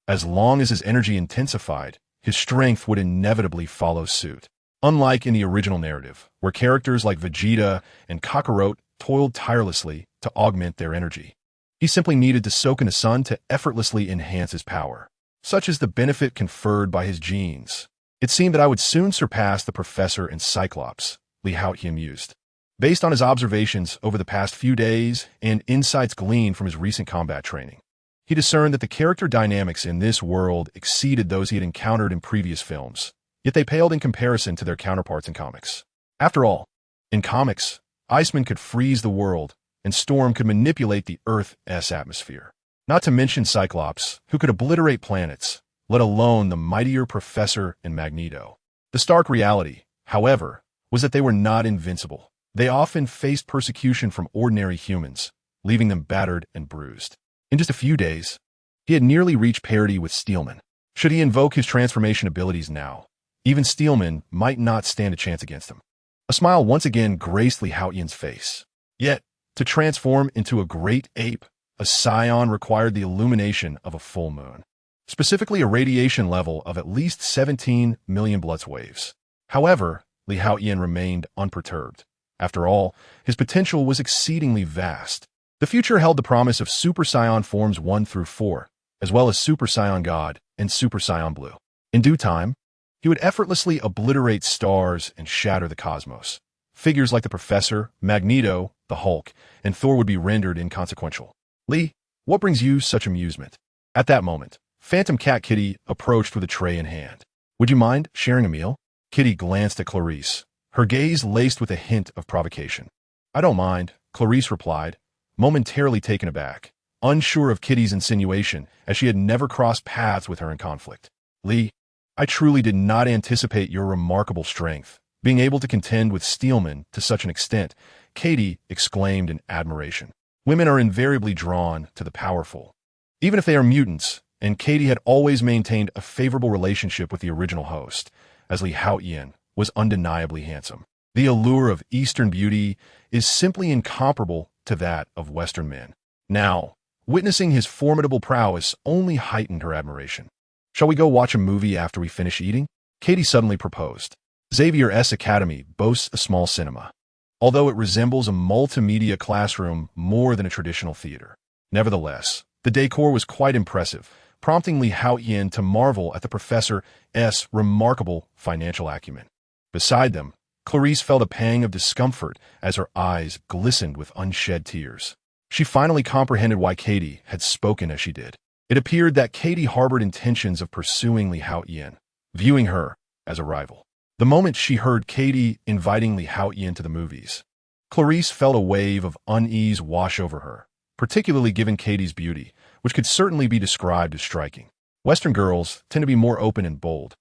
as long as his energy intensified, his strength would inevitably follow suit. Unlike in the original narrative, where characters like Vegeta and Kakarot toiled tirelessly to augment their energy, he simply needed to soak in the sun to effortlessly enhance his power. Such is the benefit conferred by his genes. It seemed that I would soon surpass the Professor and Cyclops, Haotian mused. Based on his observations over the past few days and insights gleaned from his recent combat training, he discerned that the character dynamics in this world exceeded those he had encountered in previous films, yet they paled in comparison to their counterparts in comics. After all, in comics, Iceman could freeze the world, and Storm could manipulate the Earth's atmosphere. Not to mention Cyclops, who could obliterate planets, let alone the mightier Professor and Magneto. The stark reality, however, was that they were not invincible. They often faced persecution from ordinary humans, leaving them battered and bruised. In just a few days, he had nearly reached parity with Steelman. Should he invoke his transformation abilities now, even Steelman might not stand a chance against him. A smile once again graced Haotian's face. Yet, to transform into a great ape, a scion required the illumination of a full moon, specifically a radiation level of at least 17 million Blutz waves. However, Haotian remained unperturbed. After all, his potential was exceedingly vast. The future held the promise of Super Scion Forms 1 through 4, as well as Super Scion God and Super Scion Blue. In due time, he would effortlessly obliterate stars and shatter the cosmos. Figures like the Professor, Magneto, the Hulk, and Thor would be rendered inconsequential. Lee, what brings you such amusement? At that moment, Phantom Cat Kitty approached with a tray in hand. Would you mind sharing a meal? Kitty glanced at Clarice, her gaze laced with a hint of provocation. I don't mind, Clarice replied, momentarily taken aback, unsure of Kitty's insinuation as she had never crossed paths with her in conflict. Lee, I truly did not anticipate your remarkable strength, being able to contend with Steelman to such an extent, Katie exclaimed in admiration. Women are invariably drawn to the powerful, even if they are mutants, and Katie had always maintained a favorable relationship with the original host, as Haotian was undeniably handsome. The allure of Eastern beauty is simply incomparable to that of Western men. Now, witnessing his formidable prowess only heightened her admiration. Shall we go watch a movie after we finish eating? Katie suddenly proposed. Xavier's Academy boasts a small cinema, although it resembles a multimedia classroom more than a traditional theater. Nevertheless, the decor was quite impressive, prompting Haotian to marvel at the Professor's remarkable financial acumen. Beside them, Clarice felt a pang of discomfort as her eyes glistened with unshed tears. She finally comprehended why Katie had spoken as she did. It appeared that Katie harbored intentions of pursuing Haotian, viewing her as a rival. The moment she heard Katie inviting Haotian to the movies, Clarice felt a wave of unease wash over her, particularly given Katie's beauty, which could certainly be described as striking. Western girls tend to be more open and bold,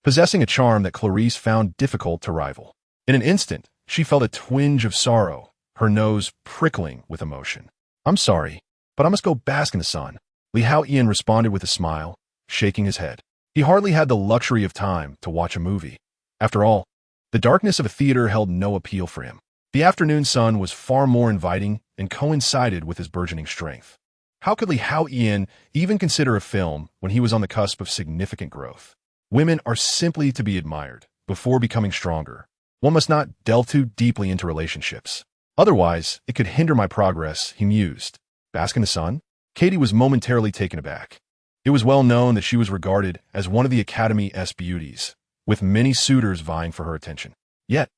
possessing a charm that Clarice found difficult to rival. In an instant, she felt a twinge of sorrow, her nose prickling with emotion. I'm sorry, but I must go bask in the sun. Haotian responded with a smile, shaking his head. He hardly had the luxury of time to watch a movie. After all, the darkness of a theater held no appeal for him. The afternoon sun was far more inviting and coincided with his burgeoning strength. How could Haotian even consider a film when he was on the cusp of significant growth? Women are simply to be admired before becoming stronger. One must not delve too deeply into relationships. Otherwise, it could hinder my progress, he mused. Bask in the sun? Katie was momentarily taken aback. It was well known that she was regarded as one of the Academy's beauties, with many suitors vying for her attention. Yet,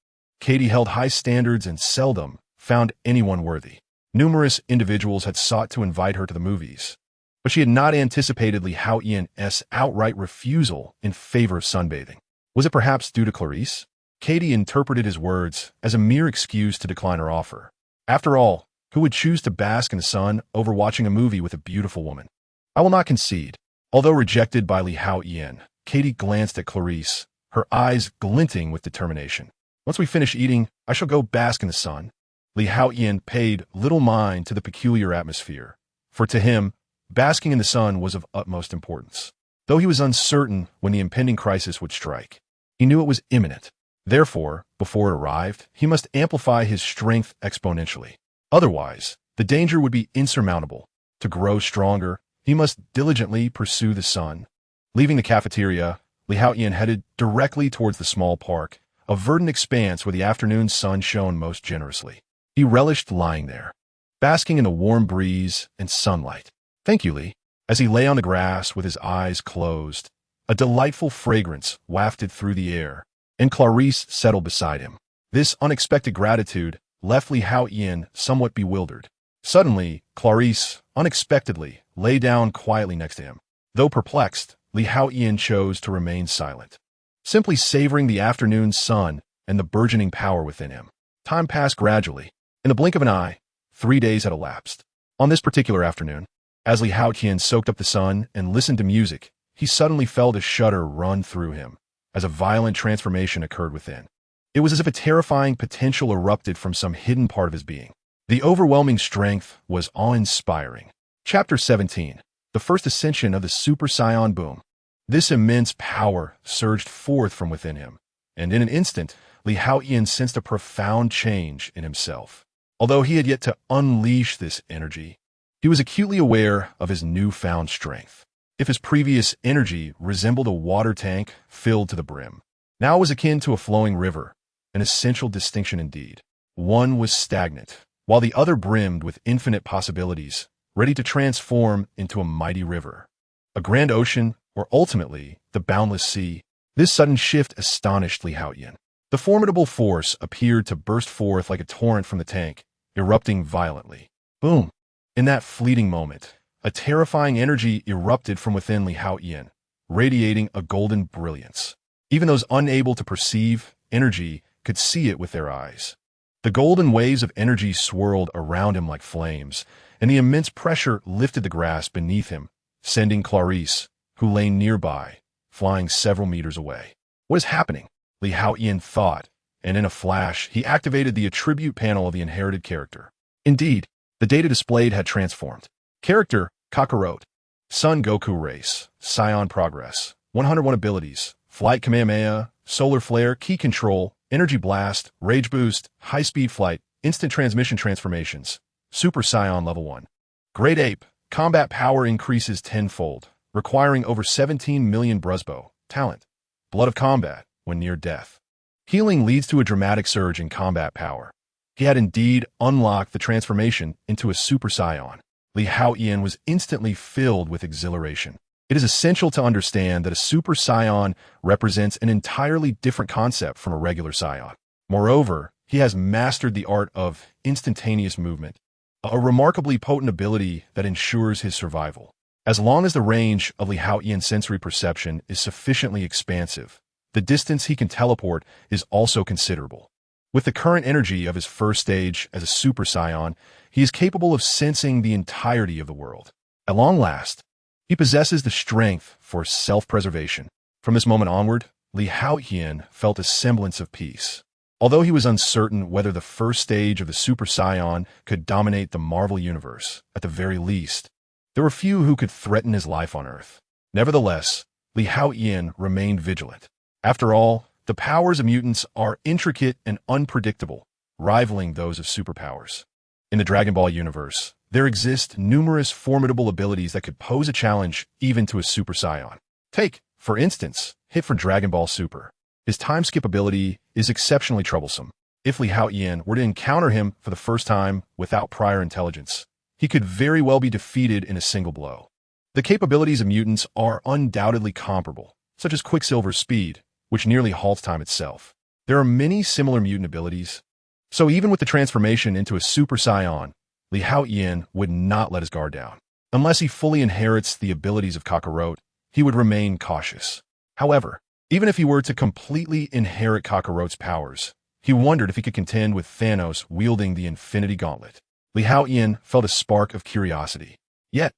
Katie held high standards and seldom found anyone worthy. Numerous individuals had sought to invite her to the movies, but she had not anticipated Haotian's outright refusal in favor of sunbathing. Was it perhaps due to Clarice? Katie interpreted his words as a mere excuse to decline her offer. After all, who would choose to bask in the sun over watching a movie with a beautiful woman? I will not concede. Although rejected by Li Haotian, Katie glanced at Clarice, her eyes glinting with determination. Once we finish eating, I shall go bask in the sun. Li Haotian paid little mind to the peculiar atmosphere, for to him, basking in the sun was of utmost importance. Though he was uncertain when the impending crisis would strike, he knew it was imminent. Therefore, before it arrived, he must amplify his strength exponentially. Otherwise, the danger would be insurmountable. To grow stronger, he must diligently pursue the sun. Leaving the cafeteria, Li Haotian headed directly towards the small park, a verdant expanse where the afternoon sun shone most generously. He relished lying there, basking in the warm breeze and sunlight. Thank you, Li. As he lay on the grass with his eyes closed, a delightful fragrance wafted through the air, and Clarice settled beside him. This unexpected gratitude left Li Haotian somewhat bewildered. Suddenly, Clarice, unexpectedly, lay down quietly next to him. Though perplexed, Li Haotian chose to remain silent, simply savoring the afternoon sun and the burgeoning power within him. Time passed gradually. In the blink of an eye, 3 days had elapsed. On this particular afternoon, as Li Haotian soaked up the sun and listened to music, he suddenly felt a shudder run through him, as a violent transformation occurred within. It was as if a terrifying potential erupted from some hidden part of his being. The overwhelming strength was awe-inspiring. Chapter 17. The First Ascension of the Super Saiyan Boom. This immense power surged forth from within him, and in an instant, Li Haotian sensed a profound change in himself. Although he had yet to unleash this energy, he was acutely aware of his newfound strength. If his previous energy resembled a water tank filled to the brim, now it was akin to a flowing river, an essential distinction indeed. One was stagnant, while the other brimmed with infinite possibilities, ready to transform into a mighty river, a grand ocean, or ultimately, the boundless sea. This sudden shift astonished Li Haotian. The formidable force appeared to burst forth like a torrent from the tank, erupting violently. Boom! In that fleeting moment, a terrifying energy erupted from within Li Haotian, radiating a golden brilliance. Even those unable to perceive energy could see it with their eyes. The golden waves of energy swirled around him like flames, and the immense pressure lifted the grass beneath him, sending Clarice, who lay nearby, flying several meters away. What is happening? Li Haotian thought, and in a flash, he activated the attribute panel of the inherited character. Indeed, the data displayed had transformed. Character, Kakarot. Son Goku race, Scion progress, 101 abilities, flight Kamehameha, solar flare, ki control, energy blast, rage boost, high-speed flight, instant transmission transformations, Super Saiyan level 1. Great Ape, combat power increases tenfold, requiring over 17 million Brusbo, talent, blood of combat, when near death. Healing leads to a dramatic surge in combat power. He had indeed unlocked the transformation into a Super Saiyan. Li Haotian was instantly filled with exhilaration. It is essential to understand that a Super Saiyan represents an entirely different concept from a regular Saiyan. Moreover, he has mastered the art of instantaneous movement, a remarkably potent ability that ensures his survival. As long as the range of Li Haotian's sensory perception is sufficiently expansive, the distance he can teleport is also considerable. With the current energy of his first stage as a Super Saiyan, he is capable of sensing the entirety of the world. At long last, he possesses the strength for self-preservation. From this moment onward, Li Haotian felt a semblance of peace. Although he was uncertain whether the first stage of the Super Saiyan could dominate the Marvel Universe, at the very least, there were few who could threaten his life on Earth. Nevertheless, Li Haotian remained vigilant. After all, the powers of mutants are intricate and unpredictable, rivaling those of superpowers. In the Dragon Ball universe, there exist numerous formidable abilities that could pose a challenge even to a Super Saiyan. Take, for instance, Hit for Dragon Ball Super. His time skip ability is exceptionally troublesome. If Li Haotian were to encounter him for the first time without prior intelligence, he could very well be defeated in a single blow. The capabilities of mutants are undoubtedly comparable, such as Quicksilver's speed, which nearly halts time itself. There are many similar mutant abilities, so even with the transformation into a Super Saiyan, Li Haotian would not let his guard down. Unless he fully inherits the abilities of Kakarot, he would remain cautious. However, Even if he were to completely inherit Kakarot's powers, he wondered if he could contend with Thanos wielding the Infinity Gauntlet. Haotian felt a spark of curiosity. Yet,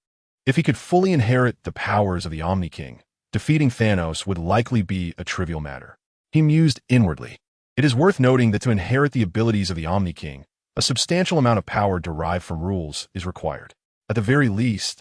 if he could fully inherit the powers of the Omni King, defeating Thanos would likely be a trivial matter. He mused inwardly. It is worth noting that to inherit the abilities of the Omni King, a substantial amount of power derived from rules is required. At the very least,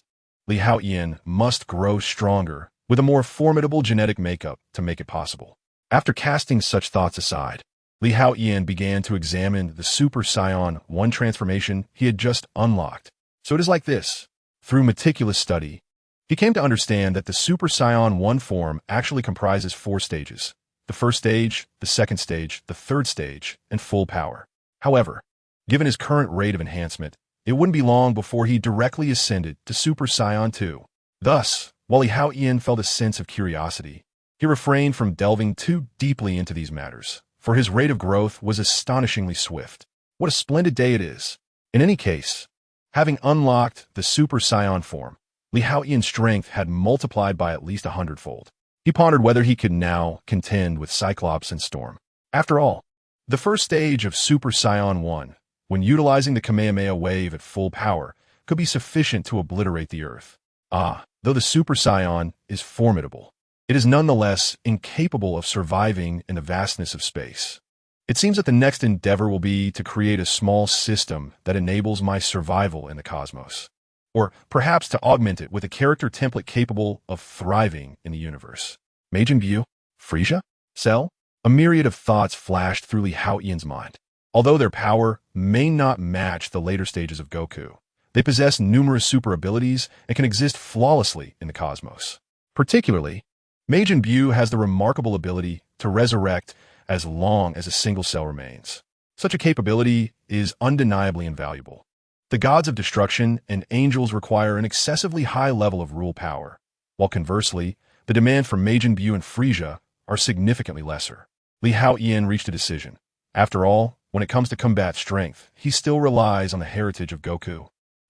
Haotian must grow stronger with a more formidable genetic makeup to make it possible. After casting such thoughts aside, Haotian began to examine the Super Saiyan 1 transformation he had just unlocked. So it is like this. Through meticulous study, he came to understand that the Super Saiyan 1 form actually comprises 4 stages. The first stage, the second stage, the third stage, and full power. However, given his current rate of enhancement, it wouldn't be long before he directly ascended to Super Saiyan 2. Thus, while Haotian felt a sense of curiosity, he refrained from delving too deeply into these matters, for his rate of growth was astonishingly swift. What a splendid day it is! In any case, having unlocked the Super Saiyan form, Haotian's strength had multiplied by at least 100-fold. He pondered whether he could now contend with Cyclops and Storm. After all, the first stage of Super Saiyan 1, when utilizing the Kamehameha wave at full power, could be sufficient to obliterate the Earth. Though the Super Saiyan is formidable, it is nonetheless incapable of surviving in the vastness of space. It seems that the next endeavor will be to create a small system that enables my survival in the cosmos. Or perhaps to augment it with a character template capable of thriving in the universe. Majin Buu? Frieza? Cell? A myriad of thoughts flashed through Haotian's mind. Although their power may not match the later stages of Goku, they possess numerous super abilities and can exist flawlessly in the cosmos. Particularly, Majin Buu has the remarkable ability to resurrect as long as a single cell remains. Such a capability is undeniably invaluable. The gods of destruction and angels require an excessively high level of rule power, while conversely, the demand for Majin Buu and Frieza are significantly lesser. Haotian reached a decision. After all, when it comes to combat strength, he still relies on the heritage of Goku.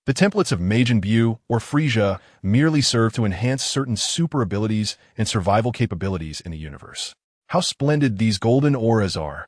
The templates of Majin Buu or Frieza merely serve to enhance certain super abilities and survival capabilities in the universe. How splendid these golden auras are!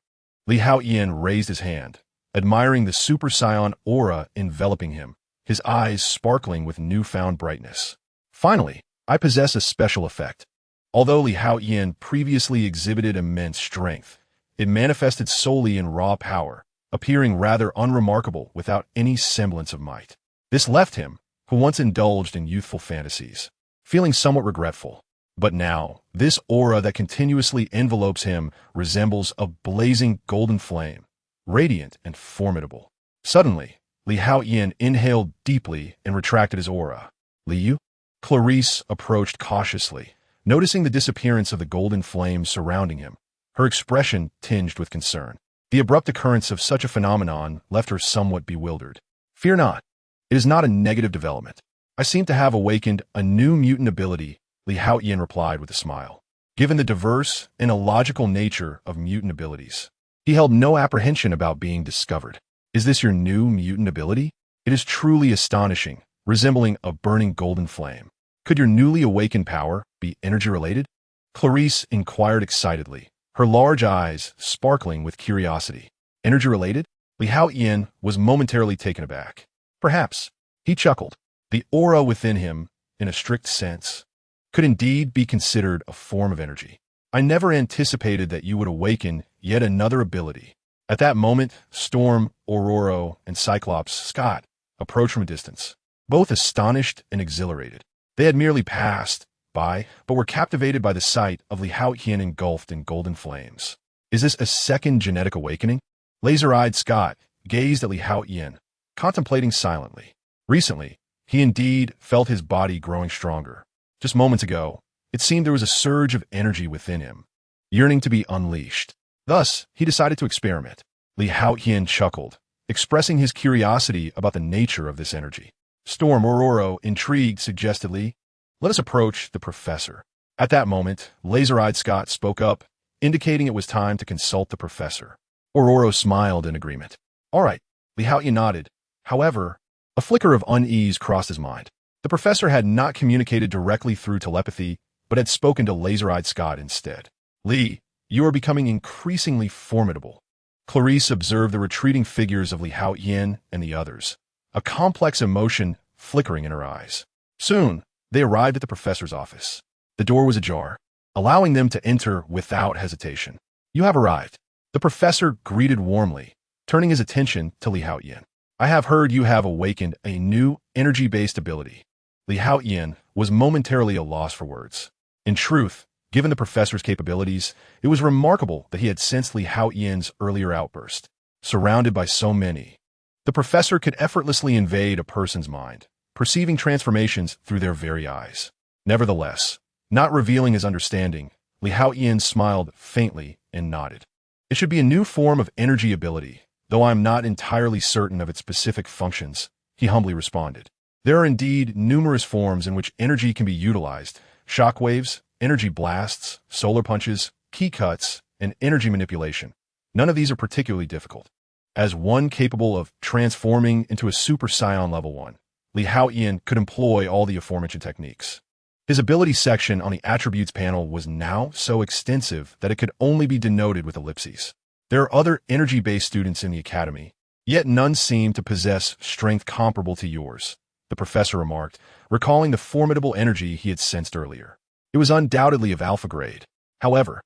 Haotian raised his hand, admiring the Super Saiyan aura enveloping him, his eyes sparkling with newfound brightness. Finally, I possess a special effect. Although Haotian previously exhibited immense strength, it manifested solely in raw power, appearing rather unremarkable without any semblance of might. This left him, who once indulged in youthful fantasies, feeling somewhat regretful. But now, this aura that continuously envelopes him resembles a blazing golden flame, radiant and formidable. Suddenly, Haotian inhaled deeply and retracted his aura. Liu? Clarice approached cautiously, noticing the disappearance of the golden flame surrounding him, her expression tinged with concern. The abrupt occurrence of such a phenomenon left her somewhat bewildered. Fear not. It is not a negative development. I seem to have awakened a new mutant ability, Haotian replied with a smile. Given the diverse and illogical nature of mutant abilities, he held no apprehension about being discovered. Is this your new mutant ability? It is truly astonishing, resembling a burning golden flame. Could your newly awakened power be energy-related? Clarice inquired excitedly, her large eyes sparkling with curiosity. Energy-related? Haotian was momentarily taken aback. Perhaps, he chuckled. The aura within him, in a strict sense, could indeed be considered a form of energy. I never anticipated that you would awaken yet another ability. At that moment, Storm, Aurora, and Cyclops Scott approached from a distance, both astonished and exhilarated. They had merely passed by, but were captivated by the sight of Haotian engulfed in golden flames. Is this a second genetic awakening? Laser-eyed Scott gazed at Haotian, contemplating silently. Recently, he indeed felt his body growing stronger. Just moments ago, it seemed there was a surge of energy within him, yearning to be unleashed. Thus, he decided to experiment. Haotian chuckled, expressing his curiosity about the nature of this energy. Storm Aurora, intrigued, suggested, "Let us approach the professor." At that moment, laser-eyed Scott spoke up, indicating it was time to consult the professor. Aurora smiled in agreement. All right, Haotian nodded. However, a flicker of unease crossed his mind. The professor had not communicated directly through telepathy, but had spoken to laser-eyed Scott instead. Li, you are becoming increasingly formidable. Clarice observed the retreating figures of Li Haotian and the others, a complex emotion flickering in her eyes. Soon, they arrived at the professor's office. The door was ajar, allowing them to enter without hesitation. You have arrived. The professor greeted warmly, turning his attention to Li Haotian. I have heard you have awakened a new energy-based ability. Li Haotian was momentarily a loss for words. In truth, given the professor's capabilities, it was remarkable that he had sensed Li Haotian's earlier outburst. Surrounded by so many, the professor could effortlessly invade a person's mind, perceiving transformations through their very eyes. Nevertheless, not revealing his understanding, Li Haotian smiled faintly and nodded. It should be a new form of energy ability, though I am not entirely certain of its specific functions, he humbly responded. There are indeed numerous forms in which energy can be utilized: shockwaves, energy blasts, solar punches, key cuts, and energy manipulation. None of these are particularly difficult. As one capable of transforming into a Super Saiyan Level 1, Li Haotian could employ all the aforementioned techniques. His ability section on the attributes panel was now so extensive that it could only be denoted with ellipses. There are other energy-based students in the academy, yet none seem to possess strength comparable to yours, the professor remarked, recalling the formidable energy he had sensed earlier. It was undoubtedly of alpha grade. However,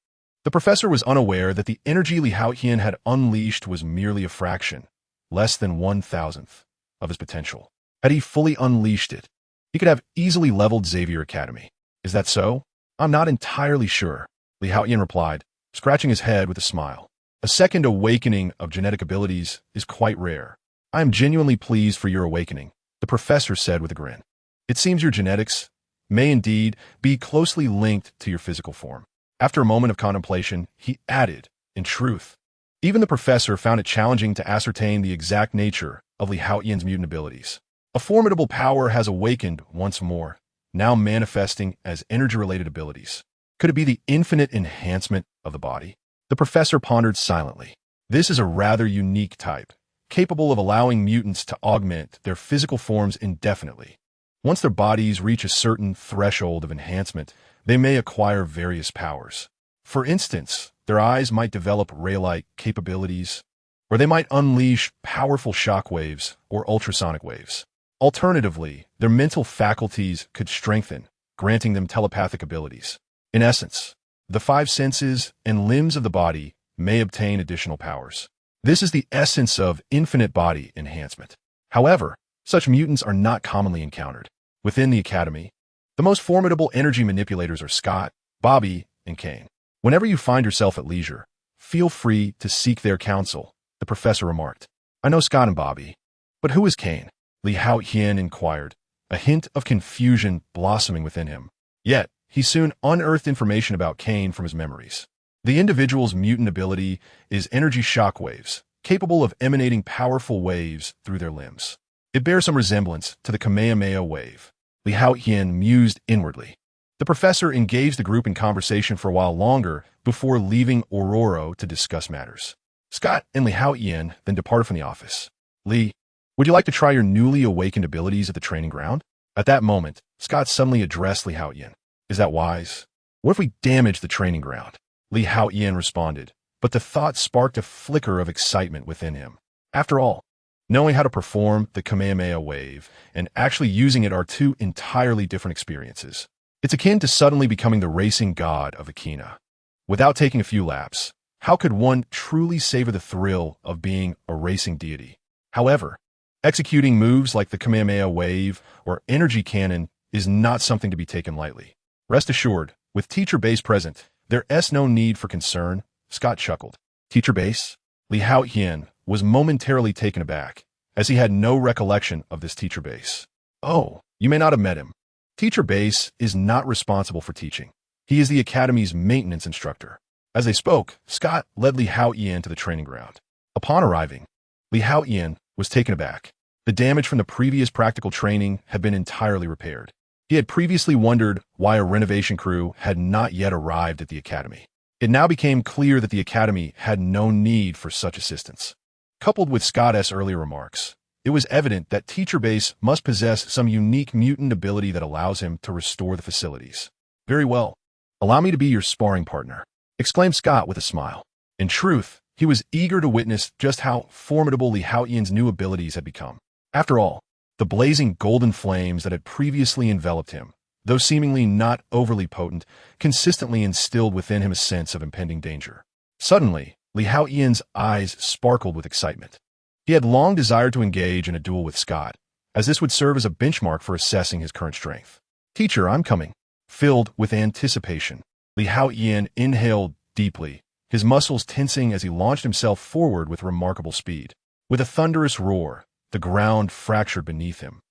the professor was unaware that the energy Li Haotian had unleashed was merely a fraction, less than 1,000th, of his potential. Had he fully unleashed it, he could have easily leveled Xavier Academy. Is that so? I'm not entirely sure, Li Haotian replied, scratching his head with a smile. A second awakening of genetic abilities is quite rare. I am genuinely pleased for your awakening, the professor said with a grin. It seems your genetics may indeed be closely linked to your physical form. After a moment of contemplation, he added, in truth, even the professor found it challenging to ascertain the exact nature of Li Haotian's mutant abilities. A formidable power has awakened once more, now manifesting as energy-related abilities. Could it be the infinite enhancement of the body? The professor pondered silently. This is a rather unique type, capable of allowing mutants to augment their physical forms indefinitely. Once their bodies reach a certain threshold of enhancement, they may acquire various powers. For instance, their eyes might develop ray-like capabilities, or they might unleash powerful shockwaves or ultrasonic waves. Alternatively, their mental faculties could strengthen, granting them telepathic abilities. In essence, the five senses and limbs of the body may obtain additional powers. This is the essence of infinite body enhancement. However, such mutants are not commonly encountered. Within the academy, the most formidable energy manipulators are Scott, Bobby, and Kane. Whenever you find yourself at leisure, feel free to seek their counsel, the professor remarked. I know Scott and Bobby, but who is Kane? Li Haotian inquired, a hint of confusion blossoming within him. Yet, he soon unearthed information about Kane from his memories. The individual's mutant ability is energy shockwaves, capable of emanating powerful waves through their limbs. It bears some resemblance to the Kamehameha wave. Li Haotian mused inwardly. The professor engaged the group in conversation for a while longer before leaving Ororo to discuss matters. Scott and Li Haotian then departed from the office. Li, would you like to try your newly awakened abilities at the training ground? At that moment, Scott suddenly addressed Li Haotian. Is that wise? What if we damage the training ground? Li Haotian responded, but the thought sparked a flicker of excitement within him. After all, knowing how to perform the Kamehameha wave and actually using it are two entirely different experiences. It's akin to suddenly becoming the racing god of Akina. Without taking a few laps, how could one truly savor the thrill of being a racing deity? However, executing moves like the Kamehameha wave or energy cannon is not something to be taken lightly. Rest assured, with Teacher Base present, there's no need for concern, Scott chuckled. Teacher Base? Li Haotian was momentarily taken aback, as he had no recollection of this Teacher Base. Oh, you may not have met him. Teacher Base is not responsible for teaching. He is the Academy's maintenance instructor. As they spoke, Scott led Li Haotian to the training ground. Upon arriving, Li Haotian was taken aback. The damage from the previous practical training had been entirely repaired. He had previously wondered why a renovation crew had not yet arrived at the Academy. It now became clear that the Academy had no need for such assistance. Coupled with Scott's earlier remarks, it was evident that Teacher Base must possess some unique mutant ability that allows him to restore the facilities. Very well. Allow me to be your sparring partner. exclaimed Scott with a smile. In truth, he was eager to witness just how formidable Li Haotian's new abilities had become. After all, the blazing golden flames that had previously enveloped him, though seemingly not overly potent, consistently instilled within him a sense of impending danger. Suddenly, Li Haotian's eyes sparkled with excitement. He had long desired to engage in a duel with Scott, as this would serve as a benchmark for assessing his current strength. "Teacher, I'm coming." Filled with anticipation, Li Haotian inhaled deeply, his muscles tensing as he launched himself forward with remarkable speed. With a thunderous roar, the ground fractured beneath him,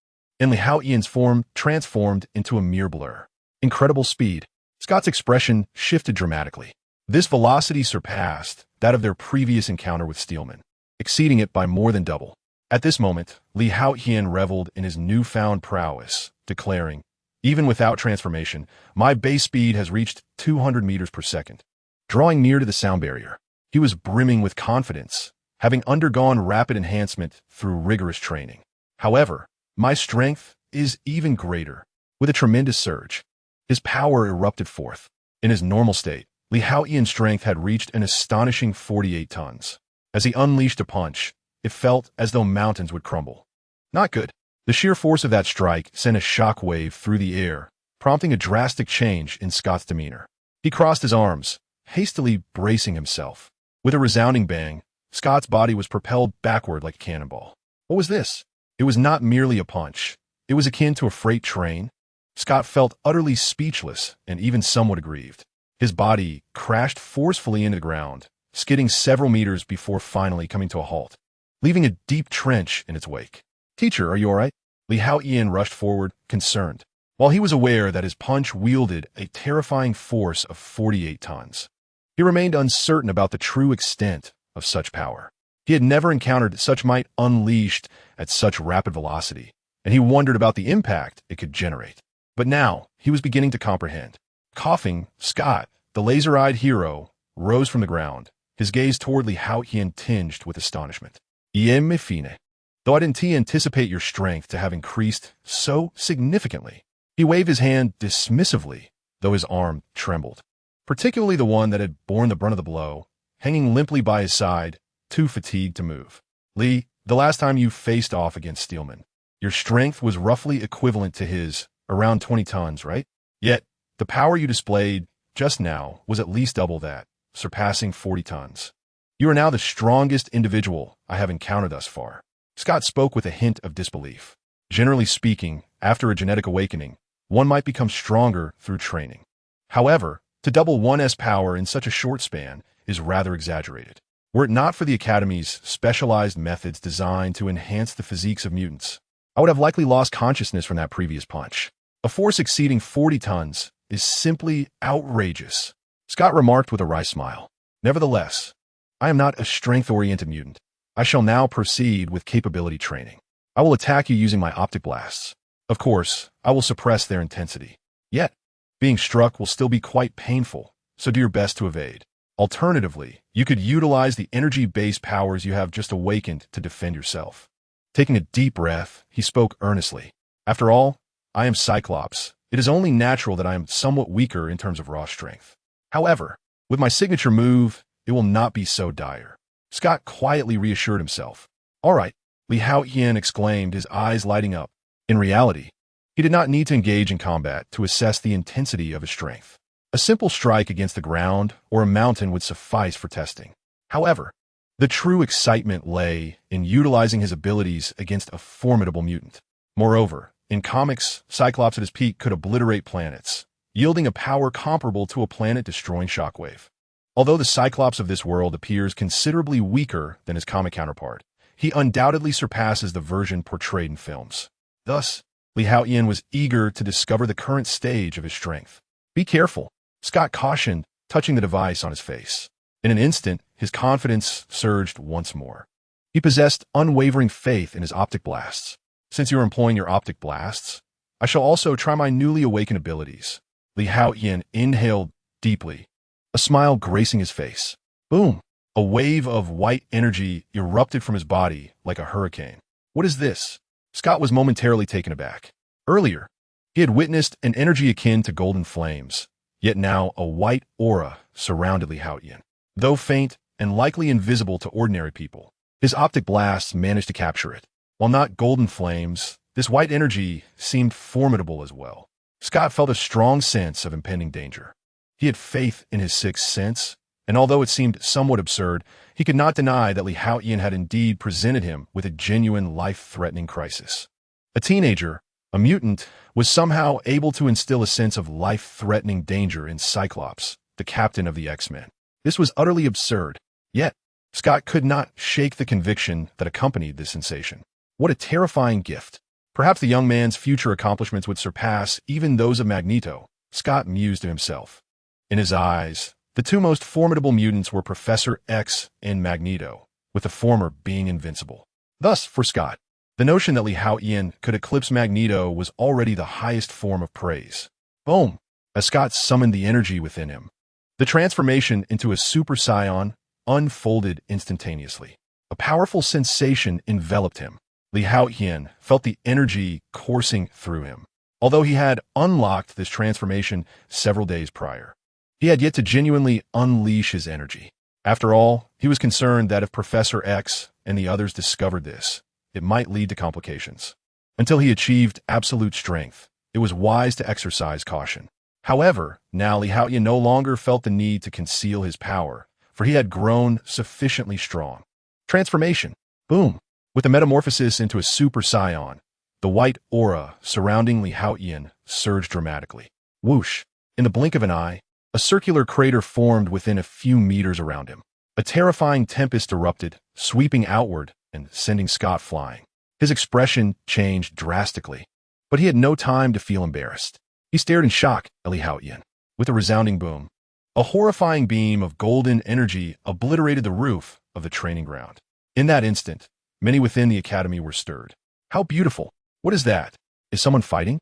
and Li Haotian's form transformed into a mere blur. Incredible speed. Scott's expression shifted dramatically. This velocity surpassed that of their previous encounter with Steelman, exceeding it by more than double. At this moment, Li Haotian reveled in his newfound prowess, declaring, "Even without transformation, my base speed has reached 200 meters per second." Drawing near to the sound barrier, he was brimming with confidence, having undergone rapid enhancement through rigorous training. "However, my strength is even greater." With a tremendous surge, his power erupted forth. In his normal state, Li Haotian's strength had reached an astonishing 48 tons. As he unleashed a punch, it felt as though mountains would crumble. Not good. The sheer force of that strike sent a shock wave through the air, prompting a drastic change in Scott's demeanor. He crossed his arms, hastily bracing himself. With a resounding bang, Scott's body was propelled backward like a cannonball. What was this? It was not merely a punch. It was akin to a freight train. Scott felt utterly speechless and even somewhat aggrieved. His body crashed forcefully into the ground, skidding several meters before finally coming to a halt, leaving a deep trench in its wake. "Teacher, are you all right?" Li Haotian rushed forward, concerned. While he was aware that his punch wielded a terrifying force of 48 tons, he remained uncertain about the true extent of such power. He had never encountered such might unleashed at such rapid velocity, and he wondered about the impact it could generate. But now, he was beginning to comprehend. Coughing, Scott, the laser-eyed hero, rose from the ground, his gaze toward Li Haotian tinged with astonishment. "Me fine. Though I didn't anticipate your strength to have increased so significantly." He waved his hand dismissively, though his arm trembled, particularly the one that had borne the brunt of the blow, hanging limply by his side, too fatigued to move. "Li, the last time you faced off against Steelman, your strength was roughly equivalent to his, around 20 tons, right? Yet, the power you displayed just now was at least double that, surpassing 40 tons. You are now the strongest individual I have encountered thus far." Scott spoke with a hint of disbelief. Generally speaking, after a genetic awakening, one might become stronger through training. However, to double one's power in such a short span is rather exaggerated. Were it not for the Academy's specialized methods designed to enhance the physiques of mutants, I would have likely lost consciousness from that previous punch. A force exceeding 40 tons is simply outrageous, Scott remarked with a wry smile. "Nevertheless, I am not a strength-oriented mutant. I shall now proceed with capability training. I will attack you using my optic blasts. Of course, I will suppress their intensity. Yet, being struck will still be quite painful, so do your best to evade. Alternatively, you could utilize the energy-based powers you have just awakened to defend yourself." Taking a deep breath, he spoke earnestly. "After all, I am Cyclops. It is only natural that I am somewhat weaker in terms of raw strength. However, with my signature move, it will not be so dire." Scott quietly reassured himself. "All right," Li Haotian exclaimed, his eyes lighting up. In reality, he did not need to engage in combat to assess the intensity of his strength. A simple strike against the ground or a mountain would suffice for testing. However, the true excitement lay in utilizing his abilities against a formidable mutant. Moreover, in comics, Cyclops at his peak could obliterate planets, yielding a power comparable to a planet-destroying shockwave. Although the Cyclops of this world appears considerably weaker than his comic counterpart, he undoubtedly surpasses the version portrayed in films. Thus, Li Haotian was eager to discover the current stage of his strength. "Be careful," Scott cautioned, touching the device on his face. In an instant, his confidence surged once more. He possessed unwavering faith in his optic blasts. "Since you are employing your optic blasts, I shall also try my newly awakened abilities." Li Haotian inhaled deeply, a smile gracing his face. Boom! A wave of white energy erupted from his body like a hurricane. "What is this?" Scott was momentarily taken aback. Earlier, he had witnessed an energy akin to golden flames, Yet now a white aura surrounded Haotian. Though faint and likely invisible to ordinary people, his optic blasts managed to capture it. While not golden flames, this white energy seemed formidable as well. Scott felt a strong sense of impending danger. He had faith in his sixth sense, and although it seemed somewhat absurd, he could not deny that Haotian had indeed presented him with a genuine life-threatening crisis. A teenager, a mutant, was somehow able to instill a sense of life-threatening danger in Cyclops, the captain of the X-Men. This was utterly absurd, yet Scott could not shake the conviction that accompanied this sensation. What a terrifying gift. Perhaps the young man's future accomplishments would surpass even those of Magneto, Scott mused to himself. In his eyes, the two most formidable mutants were Professor X and Magneto, with the former being invincible. Thus, for Scott, the notion that Haotian could eclipse Magneto was already the highest form of praise. Boom! As Scott summoned the energy within him, the transformation into a super scion unfolded instantaneously. A powerful sensation enveloped him. Haotian felt the energy coursing through him. Although he had unlocked this transformation several days prior, he had yet to genuinely unleash his energy. After all, he was concerned that if Professor X and the others discovered this, it might lead to complications. Until he achieved absolute strength, it was wise to exercise caution. However, now Haotian no longer felt the need to conceal his power, for he had grown sufficiently strong. Transformation. Boom. With the metamorphosis into a super scion, the white aura surrounding Haotian surged dramatically. Whoosh! In the blink of an eye, a circular crater formed within a few meters around him. A terrifying tempest erupted, sweeping outward and sending Scott flying. His expression changed drastically, but he had no time to feel embarrassed. He stared in shock at Haotian. With a resounding boom, a horrifying beam of golden energy obliterated the roof of the training ground. In that instant, many within the academy were stirred. How beautiful! What is that? Is someone fighting?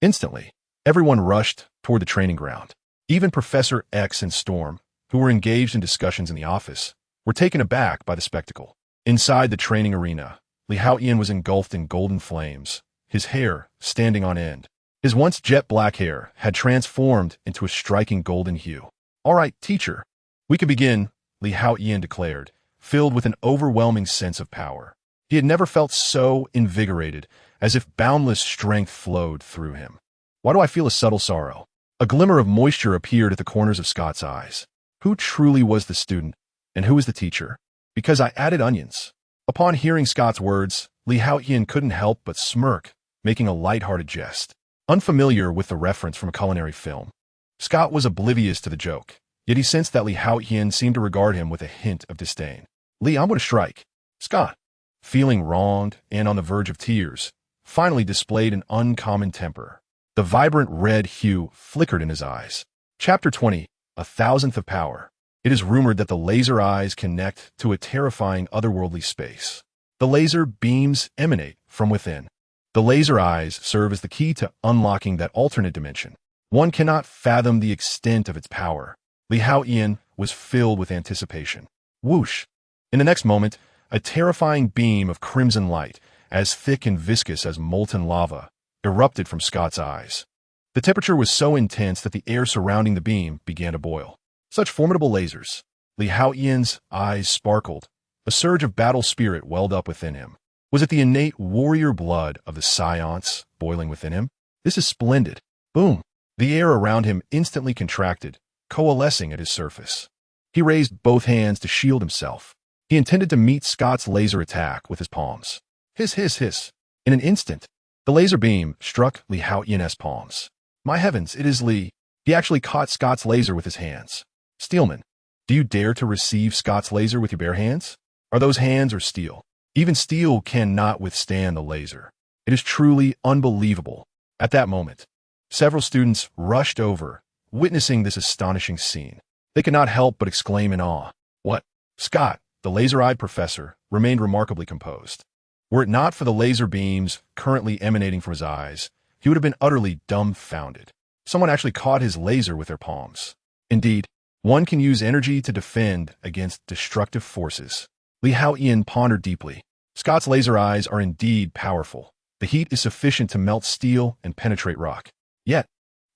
Instantly, everyone rushed toward the training ground. Even Professor X and Storm, who were engaged in discussions in the office, were taken aback by the spectacle. Inside the training arena, Haotian was engulfed in golden flames, his hair standing on end. His once jet black hair had transformed into a striking golden hue. "All right, teacher, we can begin," Haotian declared, filled with an overwhelming sense of power. He had never felt so invigorated, as if boundless strength flowed through him. "Why do I feel a subtle sorrow?" A glimmer of moisture appeared at the corners of Scott's eyes. Who truly was the student, and who was the teacher? "Because I added onions." Upon hearing Scott's words, Haotian couldn't help but smirk, making a light-hearted jest. Unfamiliar with the reference from a culinary film, Scott was oblivious to the joke, yet he sensed that Haotian seemed to regard him with a hint of disdain. "I'm going to strike." Scott, feeling wronged and on the verge of tears, finally displayed an uncommon temper. The vibrant red hue flickered in his eyes. Chapter 20, A Thousandth of Power. It is rumored that the laser eyes connect to a terrifying otherworldly space. The laser beams emanate from within. The laser eyes serve as the key to unlocking that alternate dimension. One cannot fathom the extent of its power. Haotian was filled with anticipation. Whoosh! In the next moment, a terrifying beam of crimson light, as thick and viscous as molten lava, erupted from Scott's eyes. The temperature was so intense that the air surrounding the beam began to boil. Such formidable lasers. Haotian's eyes sparkled. A surge of battle spirit welled up within him. Was it the innate warrior blood of the science boiling within him? This is splendid. Boom! The air around him instantly contracted, coalescing at his surface. He raised both hands to shield himself. He intended to meet Scott's laser attack with his palms. Hiss, hiss, hiss. In an instant, the laser beam struck Haotian's palms. My heavens, it is Lee. He actually caught Scott's laser with his hands. Steelman, do you dare to receive Scott's laser with your bare hands? Are those hands or steel? Even steel cannot withstand the laser. It is truly unbelievable. At that moment, several students rushed over, witnessing this astonishing scene. They could not help but exclaim in awe. What? Scott, the laser-eyed professor, remained remarkably composed. Were it not for the laser beams currently emanating from his eyes, he would have been utterly dumbfounded. Someone actually caught his laser with their palms. Indeed, one can use energy to defend against destructive forces. Haotian pondered deeply. Scott's laser eyes are indeed powerful. The heat is sufficient to melt steel and penetrate rock. Yet,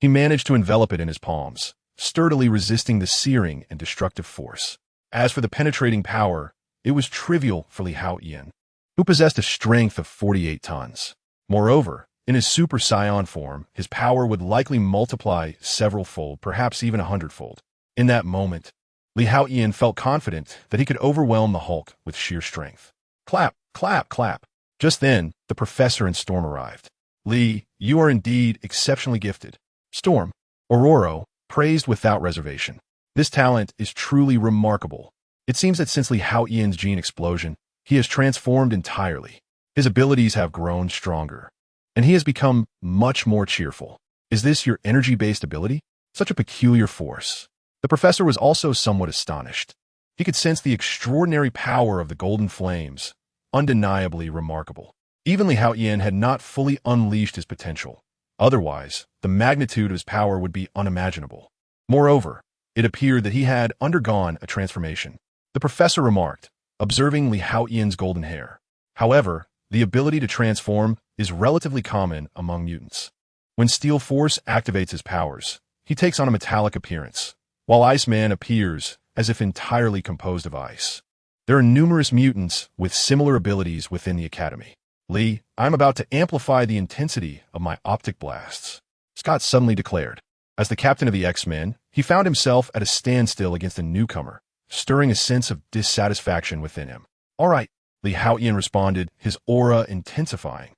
he managed to envelop it in his palms. sturdily resisting the searing and destructive force. As for the penetrating power, it was trivial for Li Haotian, who possessed a strength of 48 tons. Moreover, in his Super Saiyan form, his power would likely multiply several-fold, perhaps even 100-fold. In that moment, Li Haotian felt confident that he could overwhelm the Hulk with sheer strength. Clap, clap, clap. Just then, the professor and Storm arrived. Li, you are indeed exceptionally gifted. Storm, Aurora, praised without reservation. This talent is truly remarkable. It seems that since Li Haotian's gene explosion, he has transformed entirely. His abilities have grown stronger, and he has become much more cheerful. Is this your energy-based ability? Such a peculiar force. The professor was also somewhat astonished. He could sense the extraordinary power of the golden flames, undeniably remarkable. Even Li Haotian had not fully unleashed his potential. Otherwise, the magnitude of his power would be unimaginable. Moreover, it appeared that he had undergone a transformation. The professor remarked, observing Li Haotian's golden hair. However, the ability to transform is relatively common among mutants. When Steel Force activates his powers, he takes on a metallic appearance, while Iceman appears as if entirely composed of ice. There are numerous mutants with similar abilities within the Academy. Li, I'm about to amplify the intensity of my optic blasts, Scott suddenly declared. As the captain of the X-Men, he found himself at a standstill against a newcomer, stirring a sense of dissatisfaction within him. All right, Li Haotian responded, his aura intensifying.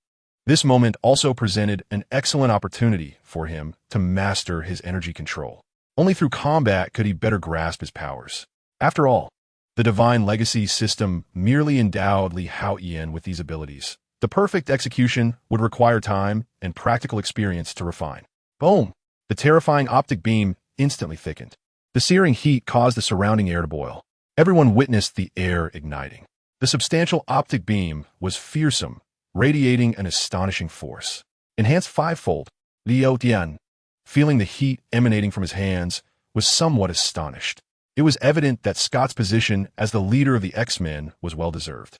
This moment also presented an excellent opportunity for him to master his energy control. Only through combat could he better grasp his powers. After all, the Divine Legacy system merely endowed Li Haotian with these abilities. The perfect execution would require time and practical experience to refine. Boom! The terrifying optic beam instantly thickened. The searing heat caused the surrounding air to boil. Everyone witnessed the air igniting. The substantial optic beam was fearsome, radiating an astonishing force. Enhanced fivefold, Li Haotian, feeling the heat emanating from his hands, was somewhat astonished. It was evident that Scott's position as the leader of the X-Men was well-deserved.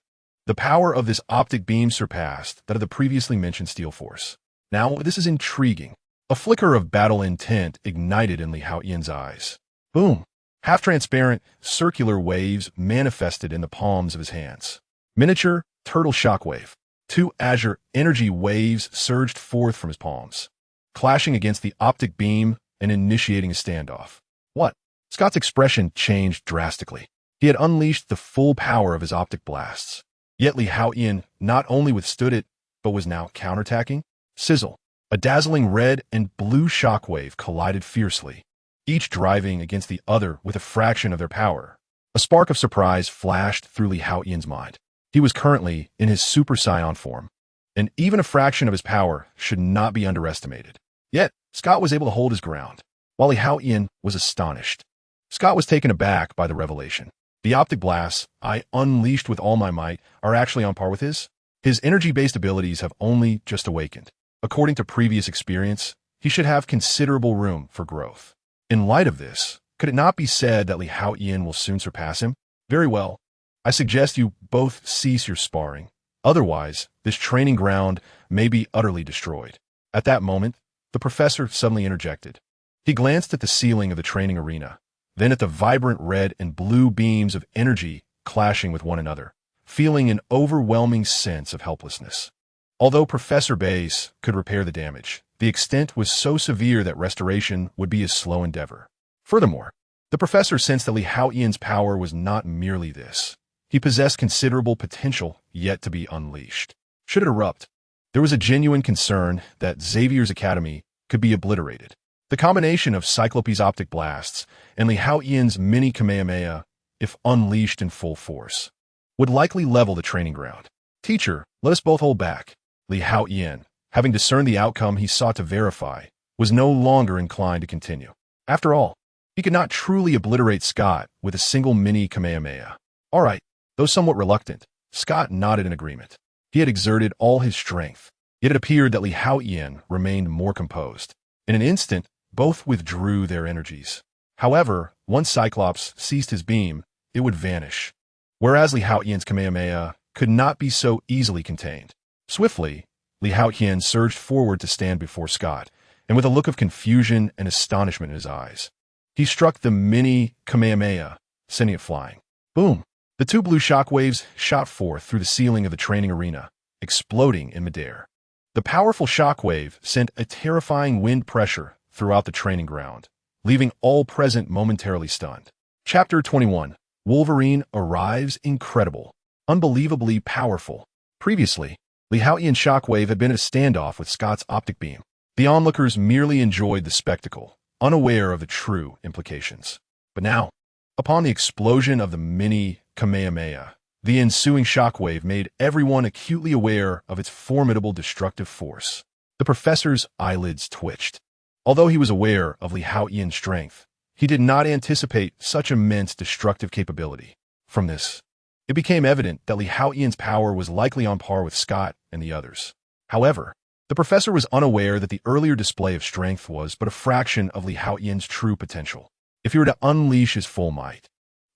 The power of this optic beam surpassed that of the previously mentioned Steel Force. Now, this is intriguing. A flicker of battle intent ignited in Li Haotian's eyes. Boom! Half-transparent, circular waves manifested in the palms of his hands. Miniature, turtle shockwave. 2 azure energy waves surged forth from his palms, clashing against the optic beam and initiating a standoff. What? Scott's expression changed drastically. He had unleashed the full power of his optic blasts. Yet Li Haotian not only withstood it, but was now counterattacking. Sizzle! A dazzling red and blue shockwave collided fiercely, each driving against the other with a fraction of their power. A spark of surprise flashed through Li Haotian's mind. He was currently in his Super Saiyan form, and even a fraction of his power should not be underestimated. Yet, Scott was able to hold his ground, while Li Haotian was astonished. Scott was taken aback by the revelation. The optic blasts I unleashed with all my might are actually on par with his. His energy-based abilities have only just awakened. According to previous experience, he should have considerable room for growth. In light of this, could it not be said that Li Haotian will soon surpass him? Very well. I suggest you both cease your sparring. Otherwise, this training ground may be utterly destroyed. At that moment, the professor suddenly interjected. He glanced at the ceiling of the training arena, then at the vibrant red and blue beams of energy clashing with one another, feeling an overwhelming sense of helplessness. Although Professor Bass could repair the damage, the extent was so severe that restoration would be a slow endeavor. Furthermore, the professor sensed that Li Haotian's power was not merely this. He possessed considerable potential yet to be unleashed. Should it erupt, there was a genuine concern that Xavier's academy could be obliterated. The combination of Cyclope's optic blasts and Li Haotian's mini Kamehameha, if unleashed in full force, would likely level the training ground. Teacher, let us both hold back. Li Haotian, having discerned the outcome he sought to verify, was no longer inclined to continue. After all, he could not truly obliterate Scott with a single mini Kamehameha. All right, though somewhat reluctant, Scott nodded in agreement. He had exerted all his strength, yet it appeared that Li Haotian remained more composed. In an instant, both withdrew their energies. However, once Cyclops ceased his beam, it would vanish, whereas Li Haotian's Kamehameha could not be so easily contained. Swiftly, Li Haotian surged forward to stand before Scott, and with a look of confusion and astonishment in his eyes. He struck the mini Kamehameha, sending it flying. Boom! The two blue shockwaves shot forth through the ceiling of the training arena, exploding in midair. The powerful shockwave sent a terrifying wind pressure throughout the training ground, leaving all present momentarily stunned. Chapter 21. Wolverine arrives incredible, unbelievably powerful. Previously, the Haotian shockwave had been at a standoff with Scott's optic beam. The onlookers merely enjoyed the spectacle, unaware of the true implications. But now, upon the explosion of the mini Kamehameha, the ensuing shockwave made everyone acutely aware of its formidable destructive force. The professor's eyelids twitched. Although he was aware of Li Haotian's strength, he did not anticipate such immense destructive capability. From this, it became evident that Li Haotian's power was likely on par with Scott and the others. However, the professor was unaware that the earlier display of strength was but a fraction of Li Haotian's true potential. If he were to unleash his full might,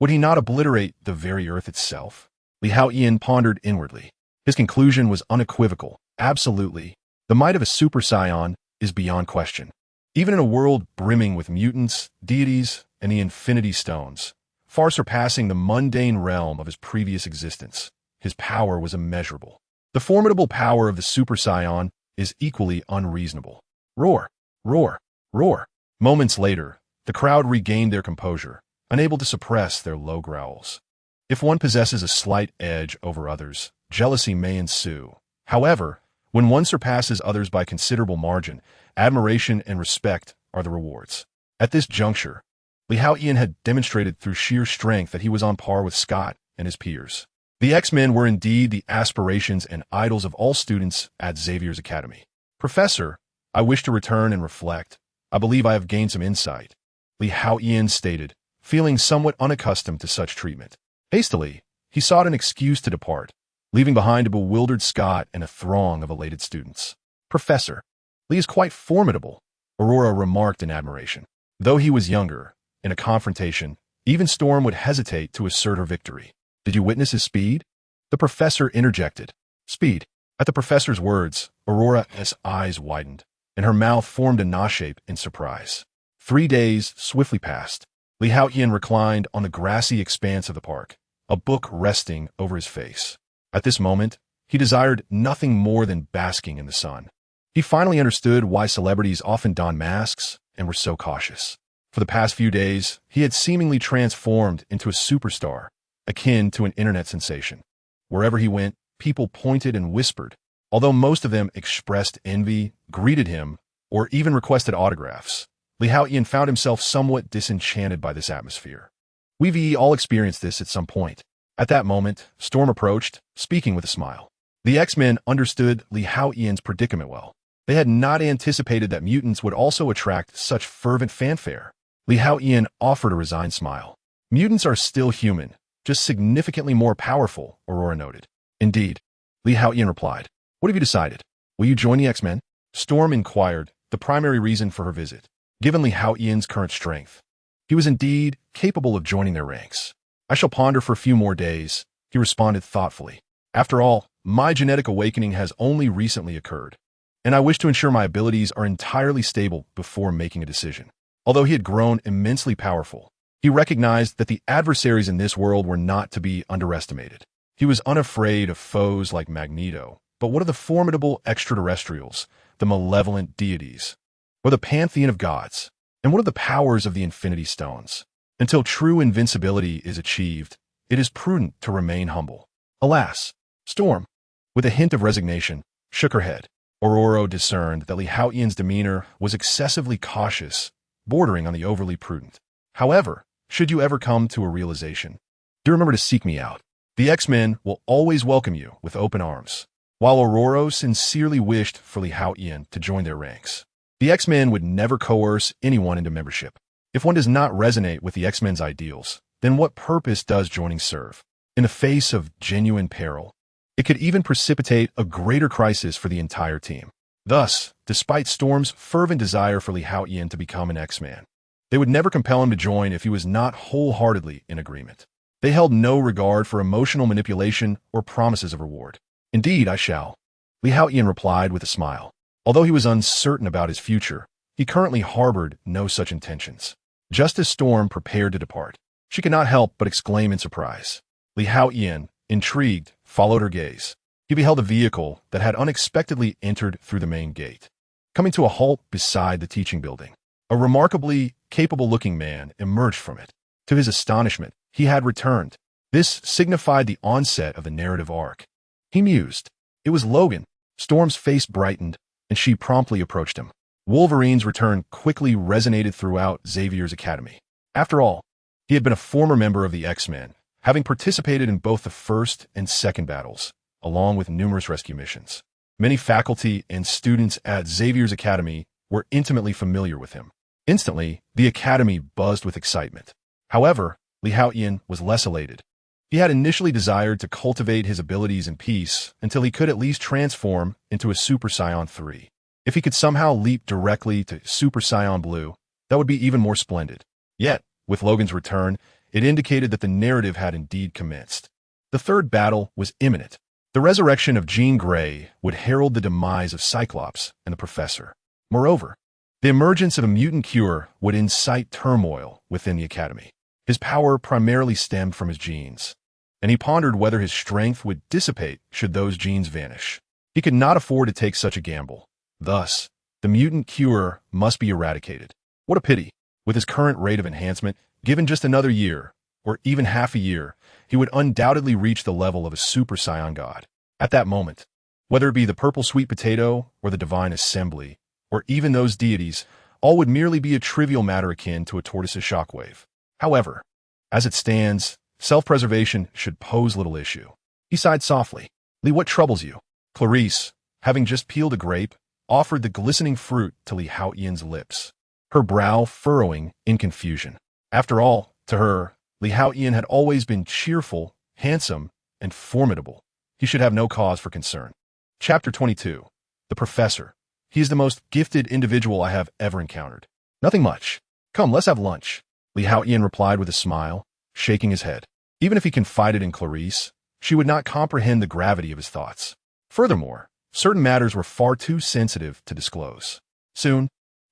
would he not obliterate the very earth itself? Li Haotian pondered inwardly. His conclusion was unequivocal. Absolutely. The might of a super scion is beyond question. Even in a world brimming with mutants, deities, and the infinity stones, far surpassing the mundane realm of his previous existence, his power was immeasurable. The formidable power of the super scion is equally unreasonable. Roar, roar, roar. Moments later, the crowd regained their composure, unable to suppress their low growls. If one possesses a slight edge over others, jealousy may ensue. However, when one surpasses others by considerable margin, admiration and respect are the rewards. At this juncture, Li Haotian had demonstrated through sheer strength that he was on par with Scott and his peers. The X-Men were indeed the aspirations and idols of all students at Xavier's Academy. Professor, I wish to return and reflect. I believe I have gained some insight, Li Haotian stated, feeling somewhat unaccustomed to such treatment. Hastily, he sought an excuse to depart, leaving behind a bewildered Scott and a throng of elated students. Professor, Li is quite formidable, Aurora remarked in admiration. Though he was younger, in a confrontation, even Storm would hesitate to assert her victory. Did you witness his speed? The professor interjected. Speed. At the professor's words, Aurora's eyes widened, and her mouth formed a Na shape in surprise. 3 days swiftly passed. Li Haotian reclined on the grassy expanse of the park, a book resting over his face. At this moment, he desired nothing more than basking in the sun. He finally understood why celebrities often don masks and were so cautious. For the past few days, he had seemingly transformed into a superstar, akin to an internet sensation. Wherever he went, people pointed and whispered, although most of them expressed envy, greeted him, or even requested autographs. Li Haotian found himself somewhat disenchanted by this atmosphere. We've all experienced this at some point. At that moment, Storm approached, speaking with a smile. The X-Men understood Li Haotian's predicament well. They had not anticipated that mutants would also attract such fervent fanfare. Li Haotian offered a resigned smile. Mutants are still human, just significantly more powerful, Aurora noted. Indeed, Li Haotian replied. What have you decided? Will you join the X-Men? Storm inquired, the primary reason for her visit. Given Li Haotian's current strength, he was indeed capable of joining their ranks. I shall ponder for a few more days, he responded thoughtfully. After all, my genetic awakening has only recently occurred, and I wish to ensure my abilities are entirely stable before making a decision. Although he had grown immensely powerful, he recognized that the adversaries in this world were not to be underestimated. He was unafraid of foes like Magneto, but what of the formidable extraterrestrials, the malevolent deities, or the pantheon of gods? And what of the powers of the Infinity Stones? Until true invincibility is achieved, it is prudent to remain humble. Alas, Storm, with a hint of resignation, shook her head. Aurora discerned that Li Haotian's demeanor was excessively cautious, bordering on the overly prudent. However, should you ever come to a realization, do remember to seek me out. The X-Men will always welcome you with open arms. While Aurora sincerely wished for Li Haotian to join their ranks, the X-Men would never coerce anyone into membership. If one does not resonate with the X-Men's ideals, then what purpose does joining serve? In the face of genuine peril, it could even precipitate a greater crisis for the entire team. Thus, despite Storm's fervent desire for Li Haotian to become an X-Man, they would never compel him to join if he was not wholeheartedly in agreement. They held no regard for emotional manipulation or promises of reward. Indeed, I shall, Li Haotian replied with a smile. Although he was uncertain about his future, he currently harbored no such intentions. Just as Storm prepared to depart, she could not help but exclaim in surprise. Haotian, intrigued, followed her gaze. He beheld a vehicle that had unexpectedly entered through the main gate, coming to a halt beside the teaching building. A remarkably capable-looking man emerged from it. To his astonishment, he had returned. This signified the onset of the narrative arc. He mused. It was Logan. Storm's face brightened, and she promptly approached him. Wolverine's return quickly resonated throughout Xavier's academy. After all, he had been a former member of the X-Men, having participated in both the first and second battles, along with numerous rescue missions. Many faculty and students at Xavier's academy were intimately familiar with him. Instantly, the academy buzzed with excitement. However, Haotian was less elated. He had initially desired to cultivate his abilities in peace until he could at least transform into a Super Saiyan 3. If he could somehow leap directly to Super Saiyan Blue, that would be even more splendid. Yet, with Logan's return, it indicated that the narrative had indeed commenced. The third battle was imminent. The resurrection of Jean Grey would herald the demise of Cyclops and the Professor. Moreover, the emergence of a mutant cure would incite turmoil within the Academy. His power primarily stemmed from his genes, and he pondered whether his strength would dissipate should those genes vanish. He could not afford to take such a gamble. Thus, the mutant cure must be eradicated. What a pity. With his current rate of enhancement, given just another year, or even half a year, he would undoubtedly reach the level of a Super Saiyan God. At that moment, whether it be the purple sweet potato or the divine assembly, or even those deities, all would merely be a trivial matter akin to a tortoise's shockwave. However, as it stands, self-preservation should pose little issue. He sighed softly. Lee, what troubles you? Clarice, having just peeled a grape, offered the glistening fruit to Haotian's lips, her brow furrowing in confusion. After all, to her, Haotian had always been cheerful, handsome, and formidable. He should have no cause for concern. Chapter 22. The Professor. He is the most gifted individual I have ever encountered. Nothing much. Come, let's have lunch. Haotian replied with a smile, shaking his head. Even if he confided in Clarice, she would not comprehend the gravity of his thoughts. Furthermore, certain matters were far too sensitive to disclose. Soon,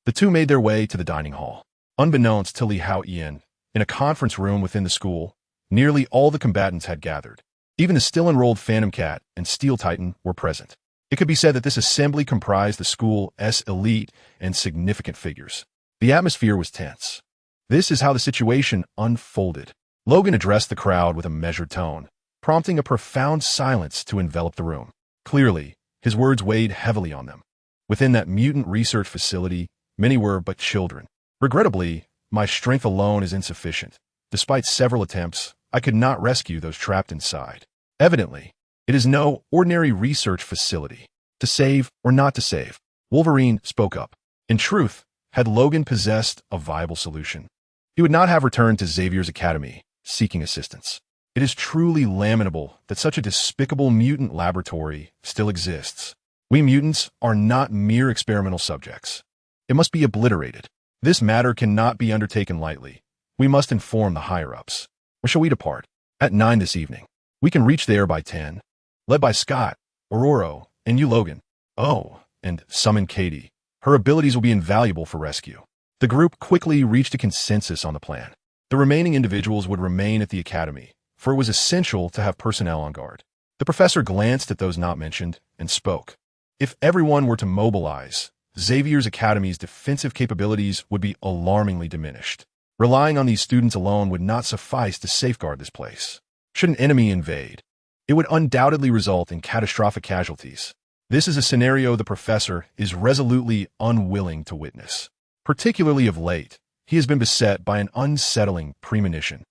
the two made their way to the dining hall. Unbeknownst to Haotian, in a conference room within the school, nearly all the combatants had gathered. Even the still-enrolled Phantom Cat and Steel Titan were present. It could be said that this assembly comprised the school's elite and significant figures. The atmosphere was tense. This is how the situation unfolded. Logan addressed the crowd with a measured tone, prompting a profound silence to envelop the room. Clearly, his words weighed heavily on them. Within that mutant research facility, many were but children. Regrettably, my strength alone is insufficient. Despite several attempts, I could not rescue those trapped inside. Evidently, it is no ordinary research facility. To save or not to save, Wolverine spoke up. In truth, had Logan possessed a viable solution, he would not have returned to Xavier's academy, seeking assistance. It is truly lamentable that such a despicable mutant laboratory still exists. We mutants are not mere experimental subjects. It must be obliterated. This matter cannot be undertaken lightly. We must inform the higher-ups. Or shall we depart? At 9 this evening. We can reach there by 10. Led by Scott, Aurora, and you, Logan. Oh, and summon Katie. Her abilities will be invaluable for rescue. The group quickly reached a consensus on the plan. The remaining individuals would remain at the academy, for it was essential to have personnel on guard. The professor glanced at those not mentioned and spoke. If everyone were to mobilize, Xavier's academy's defensive capabilities would be alarmingly diminished. Relying on these students alone would not suffice to safeguard this place. Should an enemy invade, it would undoubtedly result in catastrophic casualties. This is a scenario the professor is resolutely unwilling to witness. Particularly of late, he has been beset by an unsettling premonition,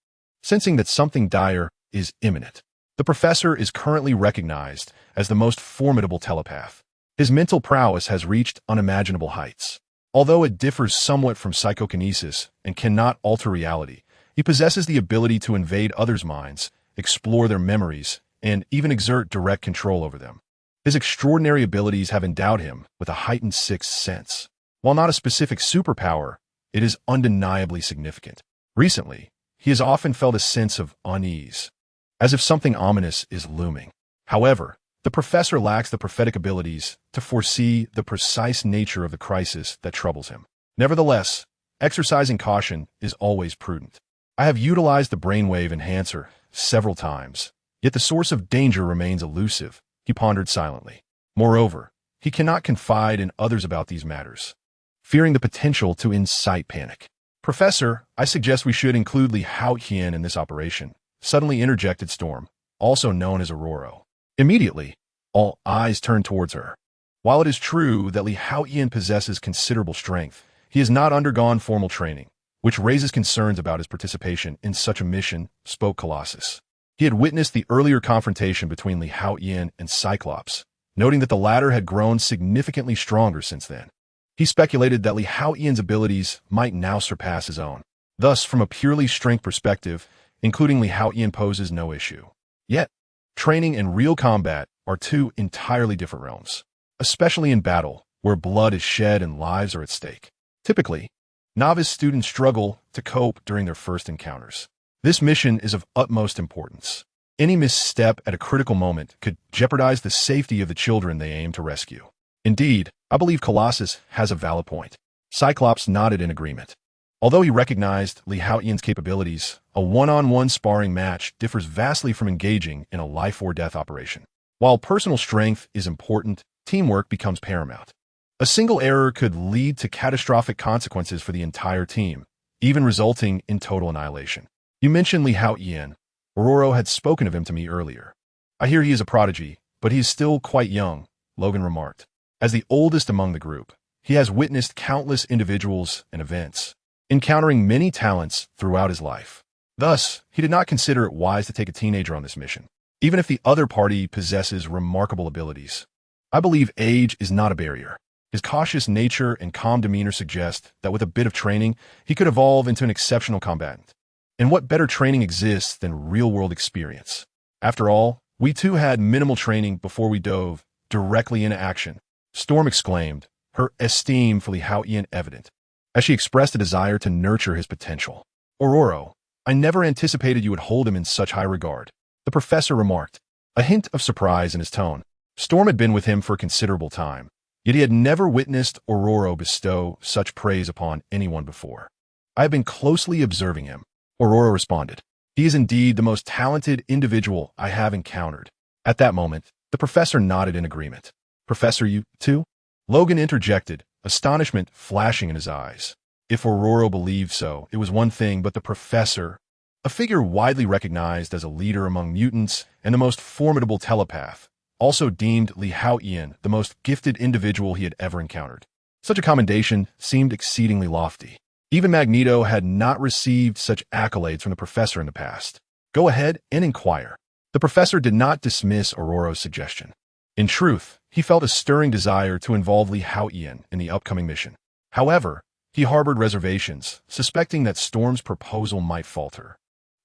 sensing that something dire is imminent. The professor is currently recognized as the most formidable telepath. His mental prowess has reached unimaginable heights. Although it differs somewhat from psychokinesis and cannot alter reality, he possesses the ability to invade others' minds, explore their memories, and even exert direct control over them. His extraordinary abilities have endowed him with a heightened sixth sense. While not a specific superpower, it is undeniably significant. Recently, he has often felt a sense of unease, as if something ominous is looming. However, the professor lacks the prophetic abilities to foresee the precise nature of the crisis that troubles him. Nevertheless, exercising caution is always prudent. I have utilized the brainwave enhancer several times, yet the source of danger remains elusive, he pondered silently. Moreover, he cannot confide in others about these matters, fearing the potential to incite panic. Professor, I suggest we should include Li Haotian in this operation, suddenly interjected Storm, also known as Aurora. Immediately, all eyes turned towards her. While it is true that Li Haotian possesses considerable strength, he has not undergone formal training, which raises concerns about his participation in such a mission, spoke Colossus. He had witnessed the earlier confrontation between Li Haotian and Cyclops, noting that the latter had grown significantly stronger since then. He speculated that Li Haotian's abilities might now surpass his own. Thus, from a purely strength perspective, including Li Haotian poses no issue. Yet, training and real combat are two entirely different realms, especially in battle, where blood is shed and lives are at stake. Typically, novice students struggle to cope during their first encounters. This mission is of utmost importance. Any misstep at a critical moment could jeopardize the safety of the children they aim to rescue. Indeed, I believe Colossus has a valid point. Cyclops nodded in agreement. Although he recognized Li Haotian's capabilities, a one-on-one sparring match differs vastly from engaging in a life-or-death operation. While personal strength is important, teamwork becomes paramount. A single error could lead to catastrophic consequences for the entire team, even resulting in total annihilation. You mentioned Li Haotian. Aurora had spoken of him to me earlier. I hear he is a prodigy, but he is still quite young, Logan remarked. As the oldest among the group, he has witnessed countless individuals and events, encountering many talents throughout his life. Thus, he did not consider it wise to take a teenager on this mission, even if the other party possesses remarkable abilities. I believe age is not a barrier. His cautious nature and calm demeanor suggest that with a bit of training, he could evolve into an exceptional combatant. And what better training exists than real-world experience? After all, we too had minimal training before we dove directly into action, Storm exclaimed, her esteem for Li Haotian evident, as she expressed a desire to nurture his potential. Aurora, I never anticipated you would hold him in such high regard, the professor remarked, a hint of surprise in his tone. Storm had been with him for a considerable time, yet he had never witnessed Aurora bestow such praise upon anyone before. I have been closely observing him, Aurora responded. He is indeed the most talented individual I have encountered. At that moment, the professor nodded in agreement. Professor, you, too? Logan interjected, astonishment flashing in his eyes. If Aurora believed so, it was one thing, but the professor, a figure widely recognized as a leader among mutants and the most formidable telepath, also deemed Li Haotian the most gifted individual he had ever encountered. Such a commendation seemed exceedingly lofty. Even Magneto had not received such accolades from the professor in the past. Go ahead and inquire. The professor did not dismiss Aurora's suggestion. In truth, he felt a stirring desire to involve Li Haotian in the upcoming mission. However, he harbored reservations, suspecting that Storm's proposal might falter,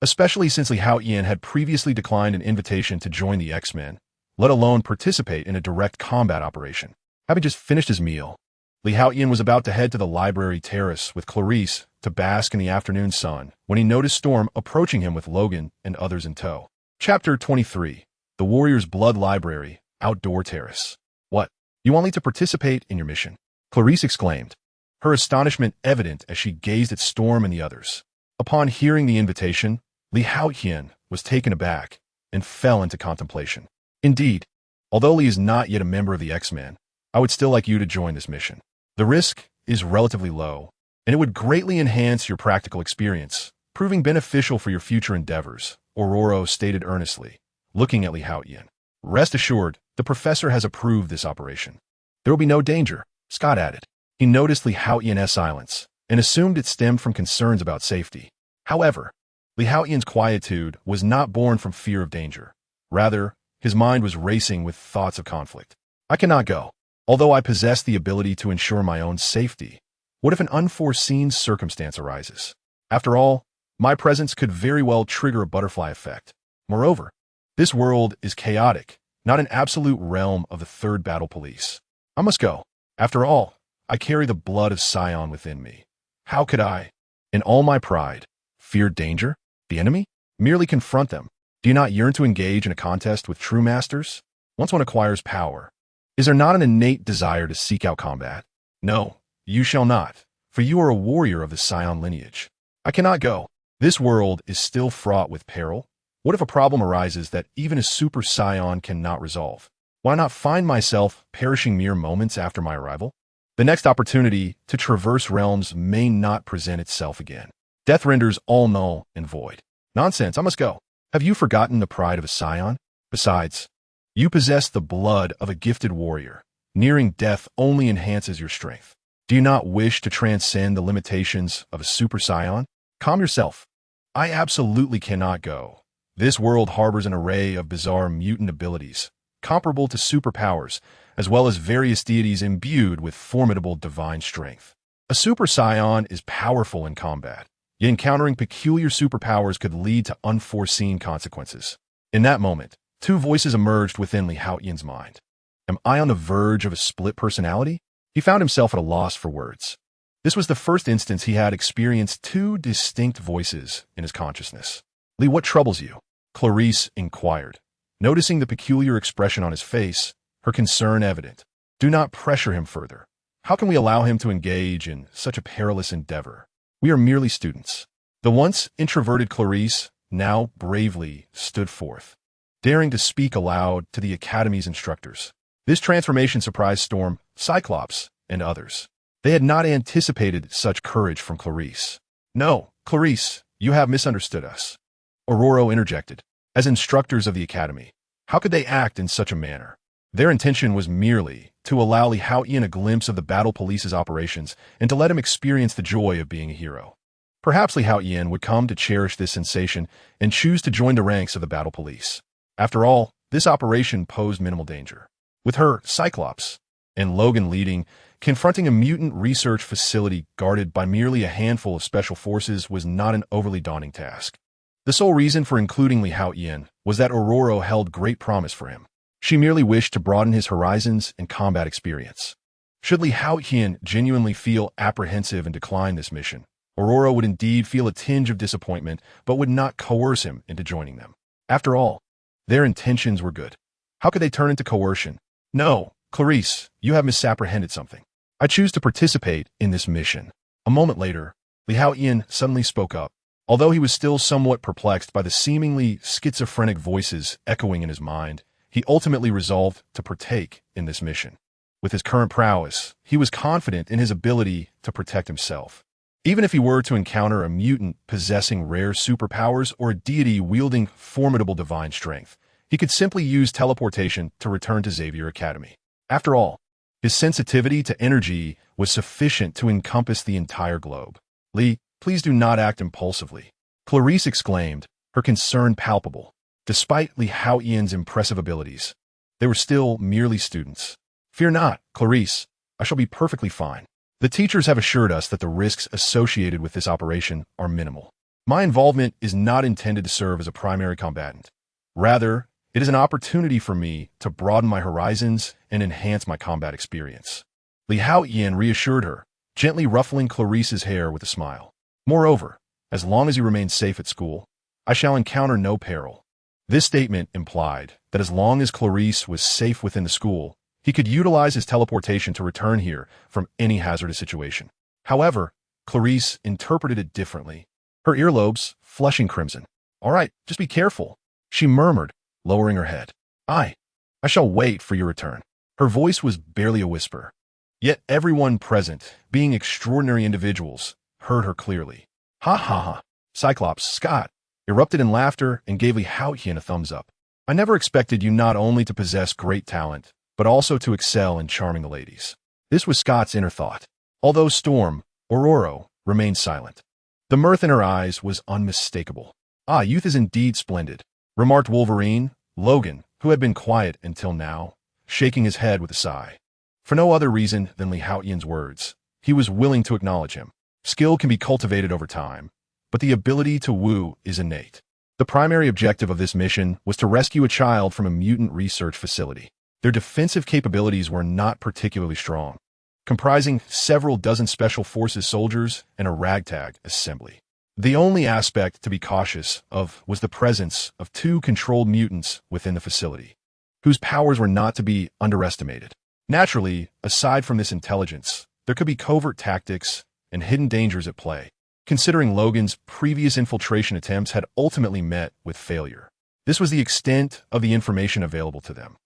especially since Li Haotian had previously declined an invitation to join the X-Men, let alone participate in a direct combat operation. Having just finished his meal, Li Haotian was about to head to the library terrace with Clarice to bask in the afternoon sun when he noticed Storm approaching him with Logan and others in tow. Chapter 23. The Warrior's Blood Library, Outdoor Terrace. What? You want me to participate in your mission? Clarice exclaimed, her astonishment evident as she gazed at Storm and the others. Upon hearing the invitation, Li Haotian was taken aback and fell into contemplation. Indeed, although Li is not yet a member of the X-Men, I would still like you to join this mission. The risk is relatively low, and it would greatly enhance your practical experience, proving beneficial for your future endeavors, Aurora stated earnestly, looking at Li Haotian. Rest assured, the professor has approved this operation. There will be no danger, Scott added. He noticed Li Haotian's silence and assumed it stemmed from concerns about safety. However, Li Haotian's quietude was not born from fear of danger. Rather, his mind was racing with thoughts of conflict. I cannot go. Although I possess the ability to ensure my own safety, what if an unforeseen circumstance arises? After all, my presence could very well trigger a butterfly effect. Moreover, this world is chaotic, not an absolute realm of the Third Battle Police. I must go. After all, I carry the blood of Scion within me. How could I, in all my pride, fear danger? The enemy? Merely confront them. Do you not yearn to engage in a contest with true masters? Once one acquires power, is there not an innate desire to seek out combat? No, you shall not, for you are a warrior of the Scion lineage. I cannot go. This world is still fraught with peril. What if a problem arises that even a super Scion cannot resolve? Why not find myself perishing mere moments after my arrival? The next opportunity to traverse realms may not present itself again. Death renders all null and void. Nonsense, I must go. Have you forgotten the pride of a Scion? Besides, you possess the blood of a gifted warrior. Nearing death only enhances your strength. Do you not wish to transcend the limitations of a super Scion? Calm yourself. I absolutely cannot go. This world harbors an array of bizarre mutant abilities, comparable to superpowers, as well as various deities imbued with formidable divine strength. A super Scion is powerful in combat, yet encountering peculiar superpowers could lead to unforeseen consequences. In that moment, two voices emerged within Li Haotian's mind. Am I on the verge of a split personality? He found himself at a loss for words. This was the first instance he had experienced two distinct voices in his consciousness. Li, what troubles you? Clarice inquired. Noticing the peculiar expression on his face, her concern evident. Do not pressure him further. How can we allow him to engage in such a perilous endeavor? We are merely students. The once introverted Clarice now bravely stood forth, daring to speak aloud to the Academy's instructors. This transformation surprised Storm, Cyclops, and others. They had not anticipated such courage from Clarice. No, Clarice, you have misunderstood us. Aurora interjected. As instructors of the Academy, how could they act in such a manner? Their intention was merely to allow Li Haotian a glimpse of the Battle Police's operations and to let him experience the joy of being a hero. Perhaps Li Haotian would come to cherish this sensation and choose to join the ranks of the Battle Police. After all, this operation posed minimal danger. With her, Cyclops, and Logan leading, confronting a mutant research facility guarded by merely a handful of special forces was not an overly daunting task. The sole reason for including Li Haotian was that Aurora held great promise for him. She merely wished to broaden his horizons and combat experience. Should Li Haotian genuinely feel apprehensive and decline this mission, Aurora would indeed feel a tinge of disappointment but would not coerce him into joining them. After all, their intentions were good. How could they turn into coercion? No, Clarice, you have misapprehended something. I choose to participate in this mission. A moment later, Li Haotian suddenly spoke up. Although he was still somewhat perplexed by the seemingly schizophrenic voices echoing in his mind, he ultimately resolved to partake in this mission. With his current prowess, he was confident in his ability to protect himself. Even if he were to encounter a mutant possessing rare superpowers or a deity wielding formidable divine strength, he could simply use teleportation to return to Xavier Academy. After all, his sensitivity to energy was sufficient to encompass the entire globe. Li, please do not act impulsively, Clarice exclaimed, her concern palpable. Despite Li Haotian's impressive abilities, they were still merely students. Fear not, Clarice, I shall be perfectly fine. The teachers have assured us that the risks associated with this operation are minimal. My involvement is not intended to serve as a primary combatant. Rather, it is an opportunity for me to broaden my horizons and enhance my combat experience. Li Haotian reassured her, gently ruffling Clarice's hair with a smile. Moreover, as long as you remain safe at school, I shall encounter no peril. This statement implied that as long as Clarice was safe within the school, he could utilize his teleportation to return here from any hazardous situation. However, Clarice interpreted it differently, her earlobes flushing crimson. All right, just be careful, she murmured, lowering her head. I shall wait for your return. Her voice was barely a whisper. Yet everyone present, being extraordinary individuals, heard her clearly. Ha ha ha. Cyclops, Scott, erupted in laughter and gave Li Haotian a thumbs up. I never expected you not only to possess great talent, but also to excel in charming the ladies. This was Scott's inner thought. Although Storm, Aurora, remained silent. The mirth in her eyes was unmistakable. Ah, youth is indeed splendid, remarked Wolverine, Logan, who had been quiet until now, shaking his head with a sigh. For no other reason than Li Haotian's words, he was willing to acknowledge him. Skill can be cultivated over time, but the ability to woo is innate. The primary objective of this mission was to rescue a child from a mutant research facility. Their defensive capabilities were not particularly strong, comprising several dozen special forces soldiers and a ragtag assembly. The only aspect to be cautious of was the presence of two controlled mutants within the facility, whose powers were not to be underestimated. Naturally, aside from this intelligence, there could be covert tactics and hidden dangers at play, considering Logan's previous infiltration attempts had ultimately met with failure. This was the extent of the information available to them.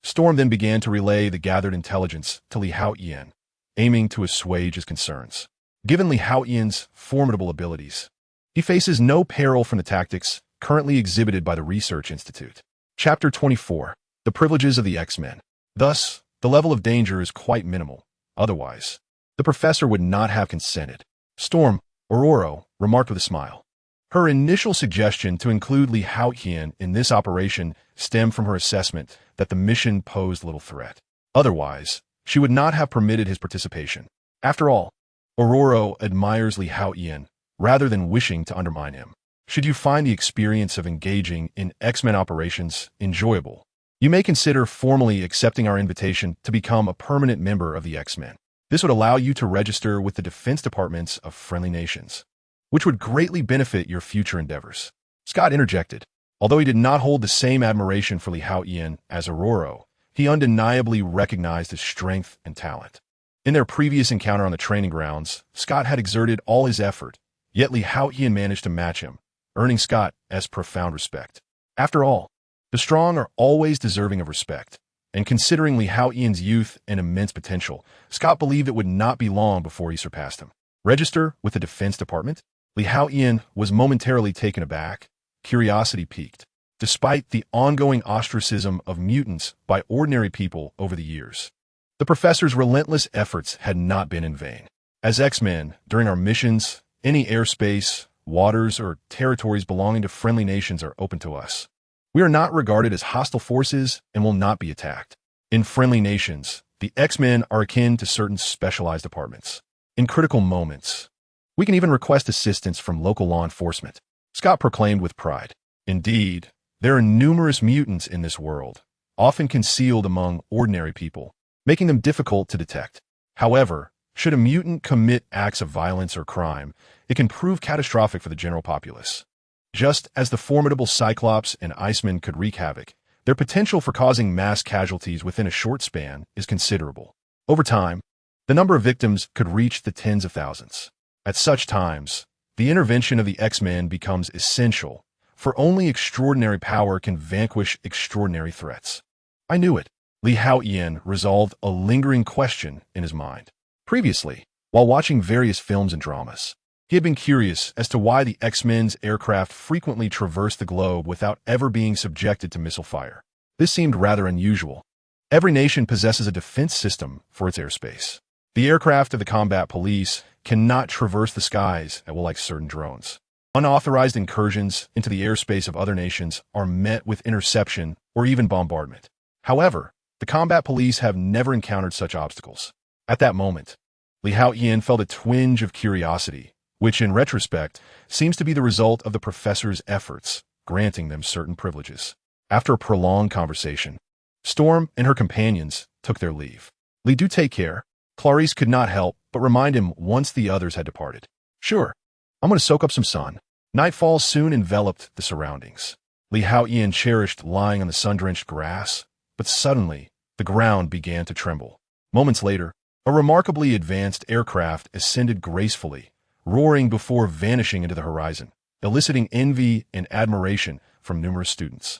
Storm then began to relay the gathered intelligence to Li Haotian, aiming to assuage his concerns. Given Li Haotian's formidable abilities, he faces no peril from the tactics currently exhibited by the Research Institute. Chapter 24. The Privileges of the X-Men. Thus, the level of danger is quite minimal. Otherwise, the professor would not have consented. Storm, Ororo, remarked with a smile. Her initial suggestion to include Li Haotian in this operation stemmed from her assessment that the mission posed little threat. Otherwise, she would not have permitted his participation. After all, Ororo admires Li Haotian rather than wishing to undermine him. Should you find the experience of engaging in X-Men operations enjoyable, you may consider formally accepting our invitation to become a permanent member of the X-Men. This would allow you to register with the defense departments of friendly nations, which would greatly benefit your future endeavors. Scott interjected. Although he did not hold the same admiration for Li Haotian as Ororo, he undeniably recognized his strength and talent. In their previous encounter on the training grounds, Scott had exerted all his effort, yet Li Haotian managed to match him, earning Scott as profound respect. After all, the strong are always deserving of respect, and considering Li Haotian's youth and immense potential, Scott believed it would not be long before he surpassed him. Register with the Defense Department? Li Haotian was momentarily taken aback. Curiosity piqued, despite the ongoing ostracism of mutants by ordinary people over the years. The professor's relentless efforts had not been in vain. As X-Men, during our missions, any airspace, waters, or territories belonging to friendly nations are open to us. We are not regarded as hostile forces and will not be attacked. In friendly nations, the X-Men are akin to certain specialized departments. In critical moments, we can even request assistance from local law enforcement, Scott proclaimed with pride. Indeed, there are numerous mutants in this world, often concealed among ordinary people, making them difficult to detect. However, should a mutant commit acts of violence or crime, it can prove catastrophic for the general populace. Just as the formidable Cyclops and Iceman could wreak havoc, their potential for causing mass casualties within a short span is considerable. Over time, the number of victims could reach the tens of thousands. At such times, the intervention of the X-Men becomes essential, for only extraordinary power can vanquish extraordinary threats. I knew it. Li Haotian resolved a lingering question in his mind. Previously, while watching various films and dramas, he had been curious as to why the X-Men's aircraft frequently traversed the globe without ever being subjected to missile fire. This seemed rather unusual. Every nation possesses a defense system for its airspace. The aircraft of the combat police cannot traverse the skies at will like certain drones. Unauthorized incursions into the airspace of other nations are met with interception or even bombardment. However, the combat police have never encountered such obstacles. At that moment, Li Haotian felt a twinge of curiosity, which in retrospect seems to be the result of the professor's efforts, granting them certain privileges. After a prolonged conversation, Storm and her companions took their leave. Li, do take care. Clarice could not help but remind him once the others had departed. Sure, I'm going to soak up some sun. Nightfall soon enveloped the surroundings. Li Haotian cherished lying on the sun-drenched grass, but suddenly the ground began to tremble. Moments later, a remarkably advanced aircraft ascended gracefully, roaring before vanishing into the horizon, eliciting envy and admiration from numerous students.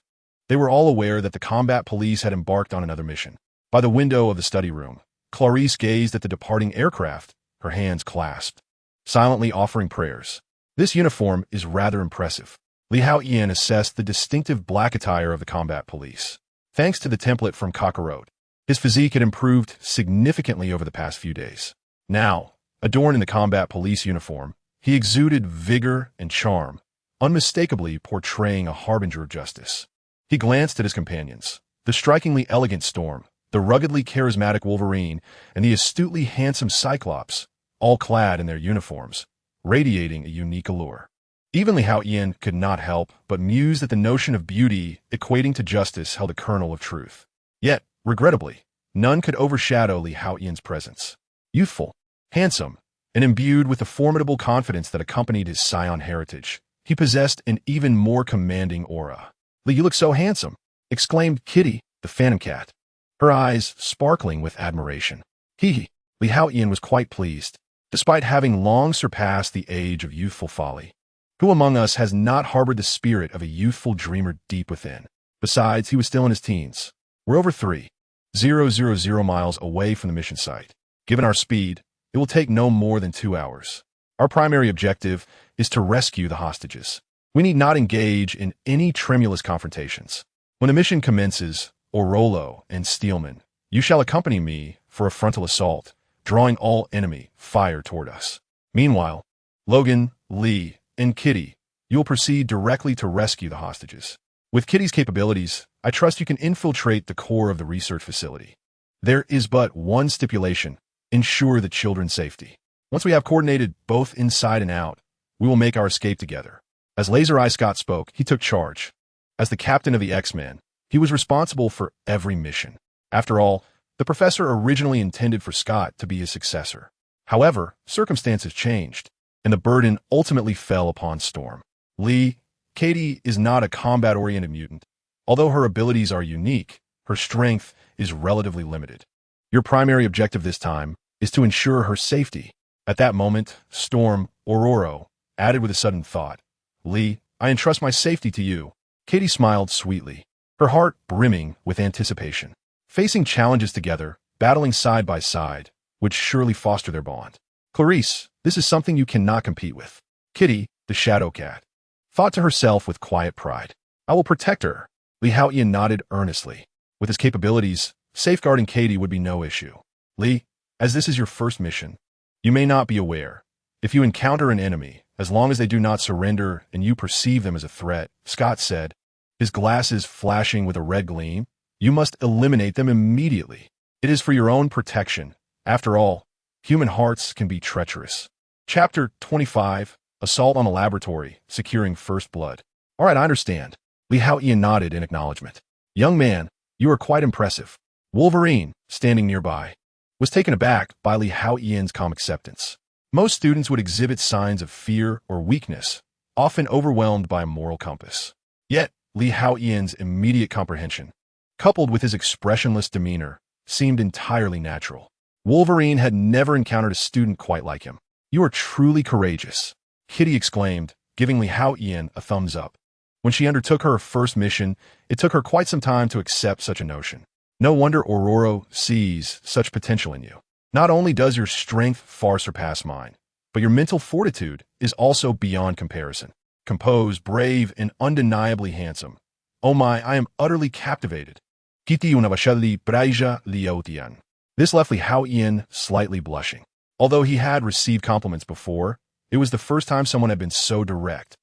They were all aware that the combat police had embarked on another mission. By the window of the study room, Clarice gazed at the departing aircraft, her hands clasped, silently offering prayers. This uniform is rather impressive. Li Haotian assessed the distinctive black attire of the combat police. Thanks to the template from Kakarot, his physique had improved significantly over the past few days. Now, adorned in the combat police uniform, he exuded vigor and charm, unmistakably portraying a harbinger of justice. He glanced at his companions, the strikingly elegant Storm, the ruggedly charismatic Wolverine, and the astutely handsome Cyclops, all clad in their uniforms, radiating a unique allure. Even Li Haotian could not help but muse that the notion of beauty equating to justice held a kernel of truth. Yet, regrettably, none could overshadow Li Haotian's presence. Youthful, handsome, and imbued with the formidable confidence that accompanied his scion heritage, he possessed an even more commanding aura. "Li, you look so handsome," exclaimed Kitty, the Phantom Cat, her eyes sparkling with admiration. Li Haotian was quite pleased. despite having long surpassed the age of youthful folly. Who among us has not harbored the spirit of a youthful dreamer deep within? Besides, he was still in his teens. We're over 3,000 miles away from the mission site. Given our speed, it will take no more than 2 hours. Our primary objective is to rescue the hostages. We need not engage in any tremulous confrontations. When the mission commences, Orolo and Steelman, you shall accompany me for a frontal assault, drawing all enemy fire toward us. Meanwhile, Logan, Lee, and Kitty, you will proceed directly to rescue the hostages. With Kitty's capabilities, I trust you can infiltrate the core of the research facility. There is but one stipulation: ensure the children's safety. Once we have coordinated both inside and out, we will make our escape together. As Laser Eye Scott spoke, he took charge. As the captain of the X-Men, he was responsible for every mission. After all, the professor originally intended for Scott to be his successor. However, circumstances changed, and the burden ultimately fell upon Storm. Lee, Katie is not a combat-oriented mutant. Although her abilities are unique, her strength is relatively limited. Your primary objective this time is to ensure her safety. At that moment, Storm, Ororo, added with a sudden thought, Lee, I entrust my safety to you. Katie smiled sweetly, her heart brimming with anticipation. Facing challenges together, battling side by side, would surely foster their bond. Clarice, this is something you cannot compete with. Kitty, the Shadow Cat, thought to herself with quiet pride. I will protect her. Lee Haotian nodded earnestly. With his capabilities, safeguarding Katie would be no issue. Lee, as this is your first mission, you may not be aware. If you encounter an enemy, as long as they do not surrender and you perceive them as a threat, Scott said, his glasses flashing with a red gleam, you must eliminate them immediately. It is for your own protection. After all, human hearts can be treacherous. Chapter 25, Assault on a Laboratory, Securing First Blood. All right, I understand. Lee Haotian nodded in acknowledgement. Young man, you are quite impressive. Wolverine, standing nearby, was taken aback by Lee Haotian's calm acceptance. Most students would exhibit signs of fear or weakness, often overwhelmed by a moral compass. Yet, Lee Haotian's immediate comprehension, coupled with his expressionless demeanor, seemed entirely natural. Wolverine had never encountered a student quite like him. You are truly courageous, Kitty exclaimed, giving Lee Haotian a thumbs up. When she undertook her first mission, it took her quite some time to accept such a notion. No wonder Ororo sees such potential in you. Not only does your strength far surpass mine, but your mental fortitude is also beyond comparison. Composed, brave, and undeniably handsome. Oh my, I am utterly captivated. Kitty unabashadly braija Haotian. This left Lee Haotian slightly blushing. Although he had received compliments before, it was the first time someone had been so direct,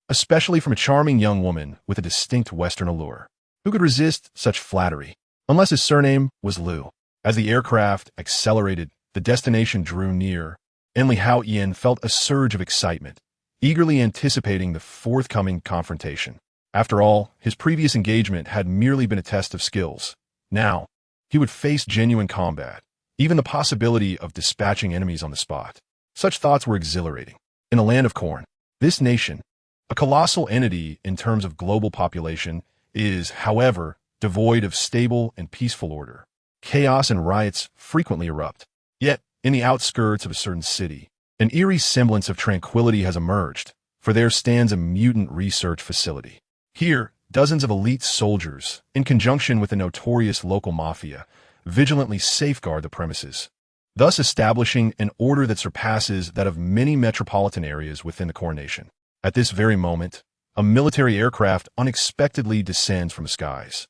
especially from a charming young woman with a distinct Western allure. Who could resist such flattery? Unless his surname was Liu. As the aircraft accelerated, the destination drew near, and Lee Haotian felt a surge of excitement, eagerly anticipating the forthcoming confrontation. After all, his previous engagement had merely been a test of skills. Now, he would face genuine combat, even the possibility of dispatching enemies on the spot. Such thoughts were exhilarating. In the land of corn, this nation, a colossal entity in terms of global population, is, however, devoid of stable and peaceful order. Chaos and riots frequently erupt. Yet, in the outskirts of a certain city, an eerie semblance of tranquility has emerged, for there stands a mutant research facility. Here, dozens of elite soldiers, in conjunction with the notorious local mafia, vigilantly safeguard the premises, thus establishing an order that surpasses that of many metropolitan areas within the coronation. At this very moment, a military aircraft unexpectedly descends from the skies.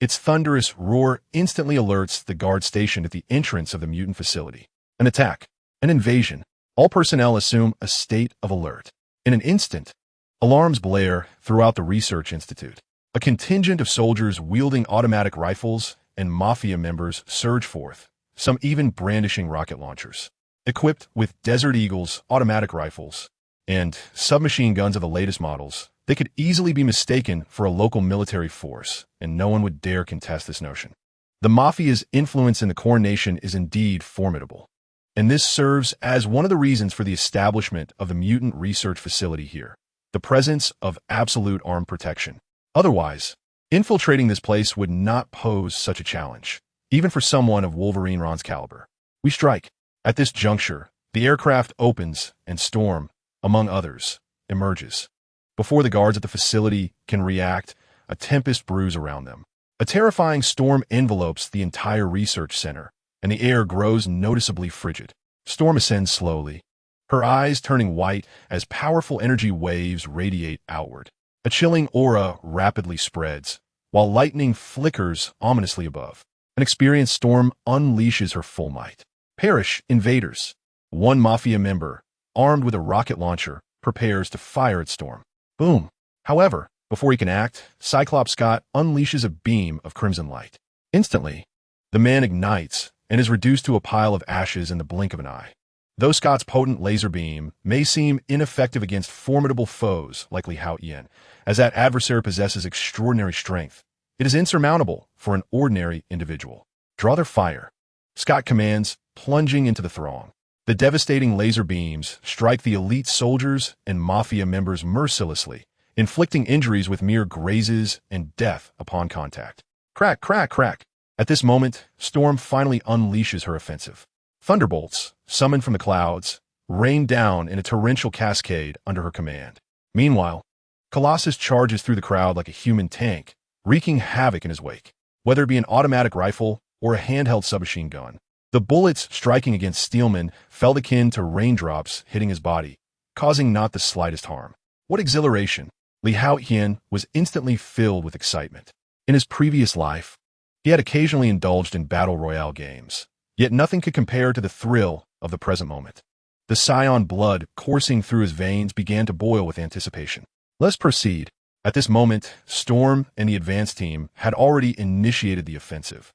Its thunderous roar instantly alerts the guard stationed at the entrance of the mutant facility. An attack, an invasion. All personnel assume a state of alert. In an instant, alarms blare throughout the research institute. A contingent of soldiers wielding automatic rifles and mafia members surge forth, some even brandishing rocket launchers. Equipped with Desert Eagles automatic rifles and submachine guns of the latest models, they could easily be mistaken for a local military force, and no one would dare contest this notion. The mafia's influence in the coronation is indeed formidable, and this serves as one of the reasons for the establishment of the mutant research facility here, the presence of absolute armed protection. Otherwise, infiltrating this place would not pose such a challenge, even for someone of Wolverine Ron's caliber. We strike. At this juncture, The aircraft opens, and Storm, among others, emerges. Before the guards at the facility can react, a tempest brews around them. A terrifying storm envelopes the entire research center, and the air grows noticeably frigid. Storm ascends slowly, her eyes turning white as powerful energy waves radiate outward. A chilling aura rapidly spreads, while lightning flickers ominously above. An experienced Storm unleashes her full might. Perish, invaders! One Mafia member, armed with a rocket launcher, prepares to fire at Storm. Boom! However, before he can act, Cyclops Scott unleashes a beam of crimson light. Instantly, the man ignites and is reduced to a pile of ashes in the blink of an eye. Though Scott's potent laser beam may seem ineffective against formidable foes like Haotian, as that adversary possesses extraordinary strength, it is insurmountable for an ordinary individual. Draw their fire, Scott commands, plunging into the throng. The devastating laser beams strike the elite soldiers and Mafia members mercilessly, inflicting injuries with mere grazes and death upon contact. Crack, crack, crack. At this moment, Storm finally unleashes her offensive. Thunderbolts, summoned from the clouds, rain down in a torrential cascade under her command. Meanwhile, Colossus charges through the crowd like a human tank, wreaking havoc in his wake. Whether it be an automatic rifle or a handheld submachine gun, the bullets striking against Steelman felt akin to raindrops hitting his body, causing not the slightest harm. What exhilaration! Haotian was instantly filled with excitement. In his previous life, he had occasionally indulged in battle royale games, yet nothing could compare to the thrill of the present moment. The scion blood coursing through his veins began to boil with anticipation. Let's proceed. At this moment, Storm and the advance team had already initiated the offensive,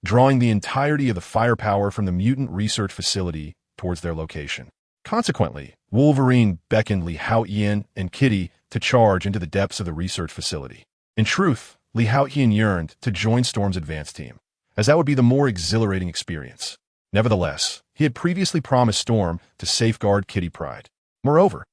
drawing the entirety of the firepower from the mutant research facility towards their location. Consequently, Wolverine beckoned Haotian and Kitty to charge into the depths of the research facility. In truth, Haotian yearned to join Storm's advance team, as that would be the more exhilarating experience. Nevertheless, he had previously promised Storm to safeguard Kitty Pryde. Moreover,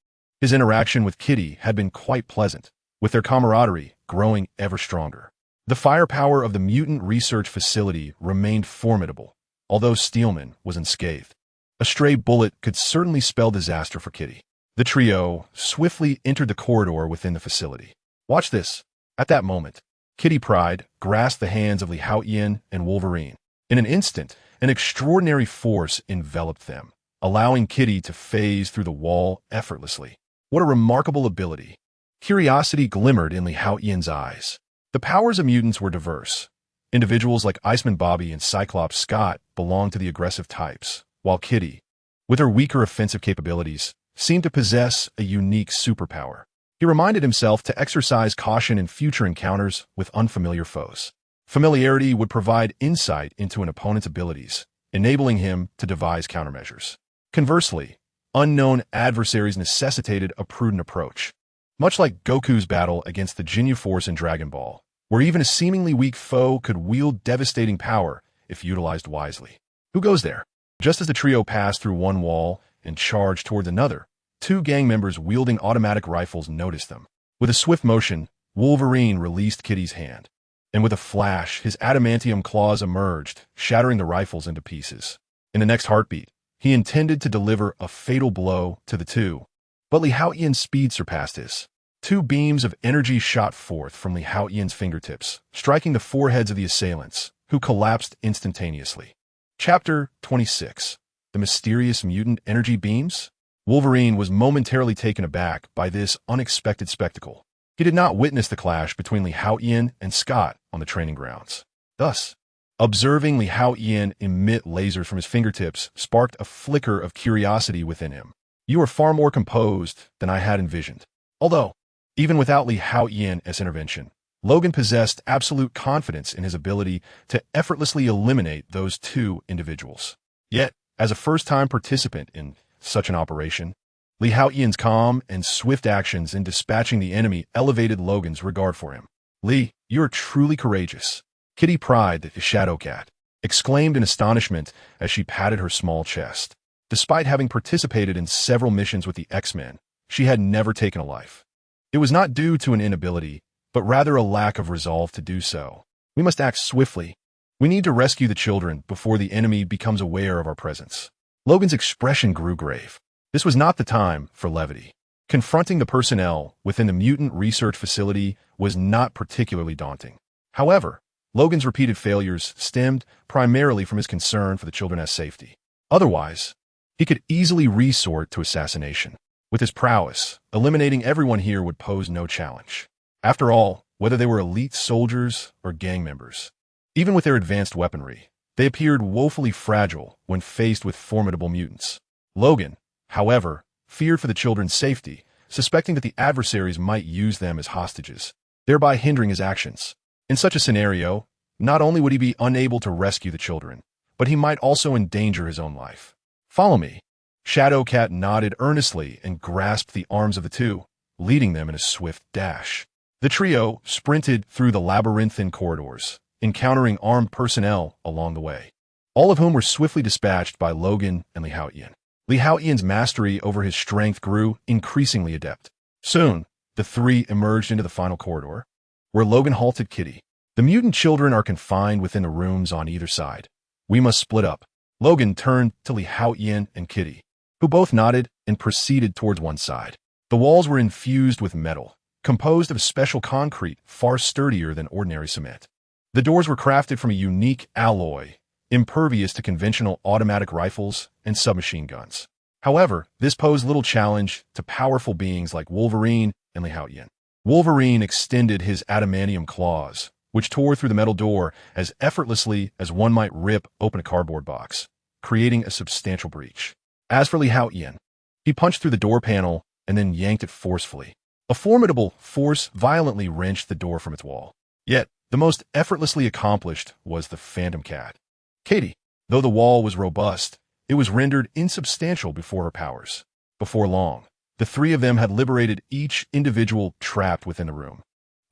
his interaction with Kitty had been quite pleasant, with their camaraderie growing ever stronger. The firepower of the mutant research facility remained formidable, although Steelman was unscathed. A stray bullet could certainly spell disaster for Kitty. The trio swiftly entered the corridor within the facility. Watch this. At that moment, Kitty Pryde grasped the hands of Haotian and Wolverine. In an instant, an extraordinary force enveloped them, allowing Kitty to phase through the wall effortlessly. What a remarkable ability! Curiosity glimmered in Haotian's eyes. The powers of mutants were diverse. Individuals like Iceman Bobby and Cyclops Scott belonged to the aggressive types, while Kitty, with her weaker offensive capabilities, seemed to possess a unique superpower. He reminded himself to exercise caution in future encounters with unfamiliar foes. Familiarity would provide insight into an opponent's abilities, enabling him to devise countermeasures. Conversely, unknown adversaries necessitated a prudent approach. Much like Goku's battle against the Ginyu Force in Dragon Ball, where even a seemingly weak foe could wield devastating power if utilized wisely. Who goes there? Just as the trio passed through one wall and charged toward another, two gang members wielding automatic rifles noticed them. With a swift motion, Wolverine released Kitty's hand, and with a flash, his adamantium claws emerged, shattering the rifles into pieces. In the next heartbeat, he intended to deliver a fatal blow to the two, but Haotian's speed surpassed his. Two beams of energy shot forth from Haotian's fingertips, striking the foreheads of the assailants, who collapsed instantaneously. Chapter 26. The Mysterious Mutant Energy Beams? Wolverine was momentarily taken aback by this unexpected spectacle. He did not witness the clash between Haotian and Scott on the training grounds. Thus, observing Haotian emit lasers from his fingertips sparked a flicker of curiosity within him. You are far more composed than I had envisioned. Although, even without Haotian's intervention, Logan possessed absolute confidence in his ability to effortlessly eliminate those two individuals. Yet, as a first-time participant in such an operation, Haotian's calm and swift actions in dispatching the enemy elevated Logan's regard for him. "Lee, you are truly courageous." Kitty Pryde, the Shadow Cat, exclaimed in astonishment as she patted her small chest. Despite having participated in several missions with the X-Men, she had never taken a life. It was not due to an inability, but rather a lack of resolve to do so. "We must act swiftly. We need to rescue the children before the enemy becomes aware of our presence." Logan's expression grew grave. This was not the time for levity. Confronting the personnel within the mutant research facility was not particularly daunting. However, Logan's repeated failures stemmed primarily from his concern for the children's safety. Otherwise, he could easily resort to assassination. With his prowess, eliminating everyone here would pose no challenge. After all, whether they were elite soldiers or gang members, even with their advanced weaponry, they appeared woefully fragile when faced with formidable mutants. Logan, however, feared for the children's safety, suspecting that the adversaries might use them as hostages, thereby hindering his actions. In such a scenario, not only would he be unable to rescue the children, but he might also endanger his own life. "Follow me." Shadowcat nodded earnestly and grasped the arms of the two, leading them in a swift dash. The trio sprinted through the labyrinthine corridors, encountering armed personnel along the way, all of whom were swiftly dispatched by Logan and Haotian. Haotian's mastery over his strength grew increasingly adept. Soon, the three emerged into the final corridor, where Logan halted Kitty. "The mutant children are confined within the rooms on either side. We must split up." Logan turned to Haotian and Kitty, who both nodded and proceeded towards one side. The walls were infused with metal, composed of special concrete far sturdier than ordinary cement. The doors were crafted from a unique alloy, impervious to conventional automatic rifles and submachine guns. However, this posed little challenge to powerful beings like Wolverine and Haotian. Wolverine extended his adamantium claws, which tore through the metal door as effortlessly as one might rip open a cardboard box, creating a substantial breach. As for Haotian, he punched through the door panel and then yanked it forcefully. A formidable force violently wrenched the door from its wall. Yet, the most effortlessly accomplished was the Phantom Cat. Katie, though the wall was robust, it was rendered insubstantial before her powers. Before long, the three of them had liberated each individual trapped within the room.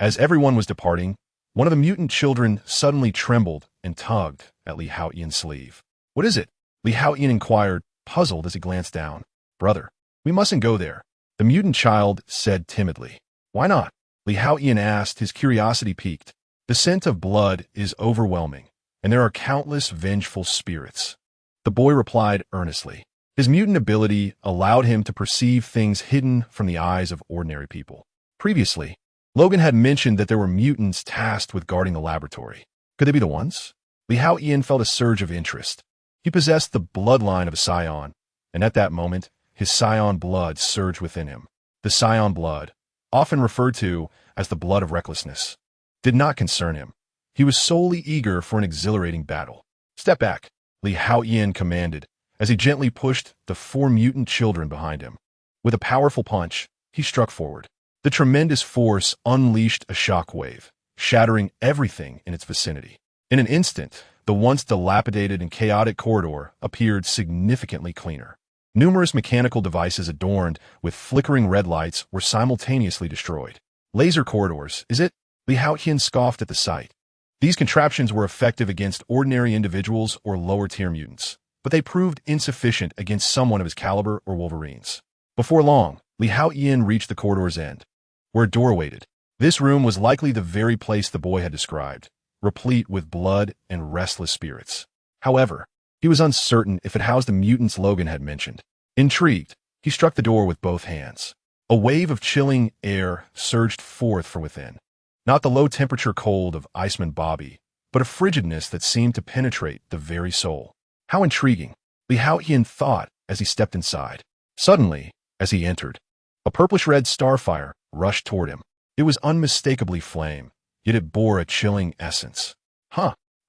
As everyone was departing, one of the mutant children suddenly trembled and tugged at Haotian's sleeve. "What is it?" Haotian inquired, puzzled as he glanced down. "Brother, we mustn't go there," the mutant child said timidly. "Why not?" Haotian asked, his curiosity piqued. "The scent of blood is overwhelming, and there are countless vengeful spirits." The boy replied earnestly. His mutant ability allowed him to perceive things hidden from the eyes of ordinary people. Previously, Logan had mentioned that there were mutants tasked with guarding the laboratory. Could they be the ones? Haotian felt a surge of interest. He possessed the bloodline of a scion, and at that moment, his scion blood surged within him. The scion blood, often referred to as the blood of recklessness, did not concern him. He was solely eager for an exhilarating battle. "Step back," Haotian commanded, as he gently pushed the four mutant children behind him. With a powerful punch, he struck forward. The tremendous force unleashed a shockwave, shattering everything in its vicinity. In an instant, the once dilapidated and chaotic corridor appeared significantly cleaner. Numerous mechanical devices adorned with flickering red lights were simultaneously destroyed. "Laser corridors, is it?" Haotian scoffed at the sight. These contraptions were effective against ordinary individuals or lower-tier mutants, but they proved insufficient against someone of his caliber or Wolverine's. Before long, Haotian reached the corridor's end, where a door waited. This room was likely the very place the boy had described, replete with blood and restless spirits. However, he was uncertain if it housed the mutants Logan had mentioned. Intrigued, he struck the door with both hands. A wave of chilling air surged forth from within. Not the low-temperature cold of Iceman Bobby, but a frigidness that seemed to penetrate the very soul. How intriguing, Haotian thought as he stepped inside. Suddenly, as he entered, a purplish-red starfire rushed toward him. It was unmistakably flame, yet it bore a chilling essence.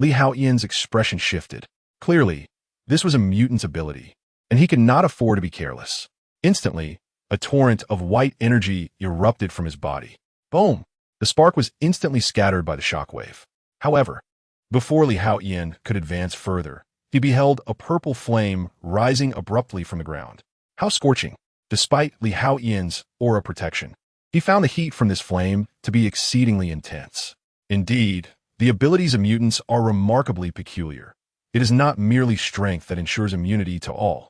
Haotian's expression shifted. Clearly, this was a mutant's ability, and he could not afford to be careless. Instantly, a torrent of white energy erupted from his body. Boom! The spark was instantly scattered by the shockwave. However, before Haotian could advance further, he beheld a purple flame rising abruptly from the ground. How scorching! Despite Haotian's aura protection, he found the heat from this flame to be exceedingly intense. Indeed, the abilities of mutants are remarkably peculiar. It is not merely strength that ensures immunity to all.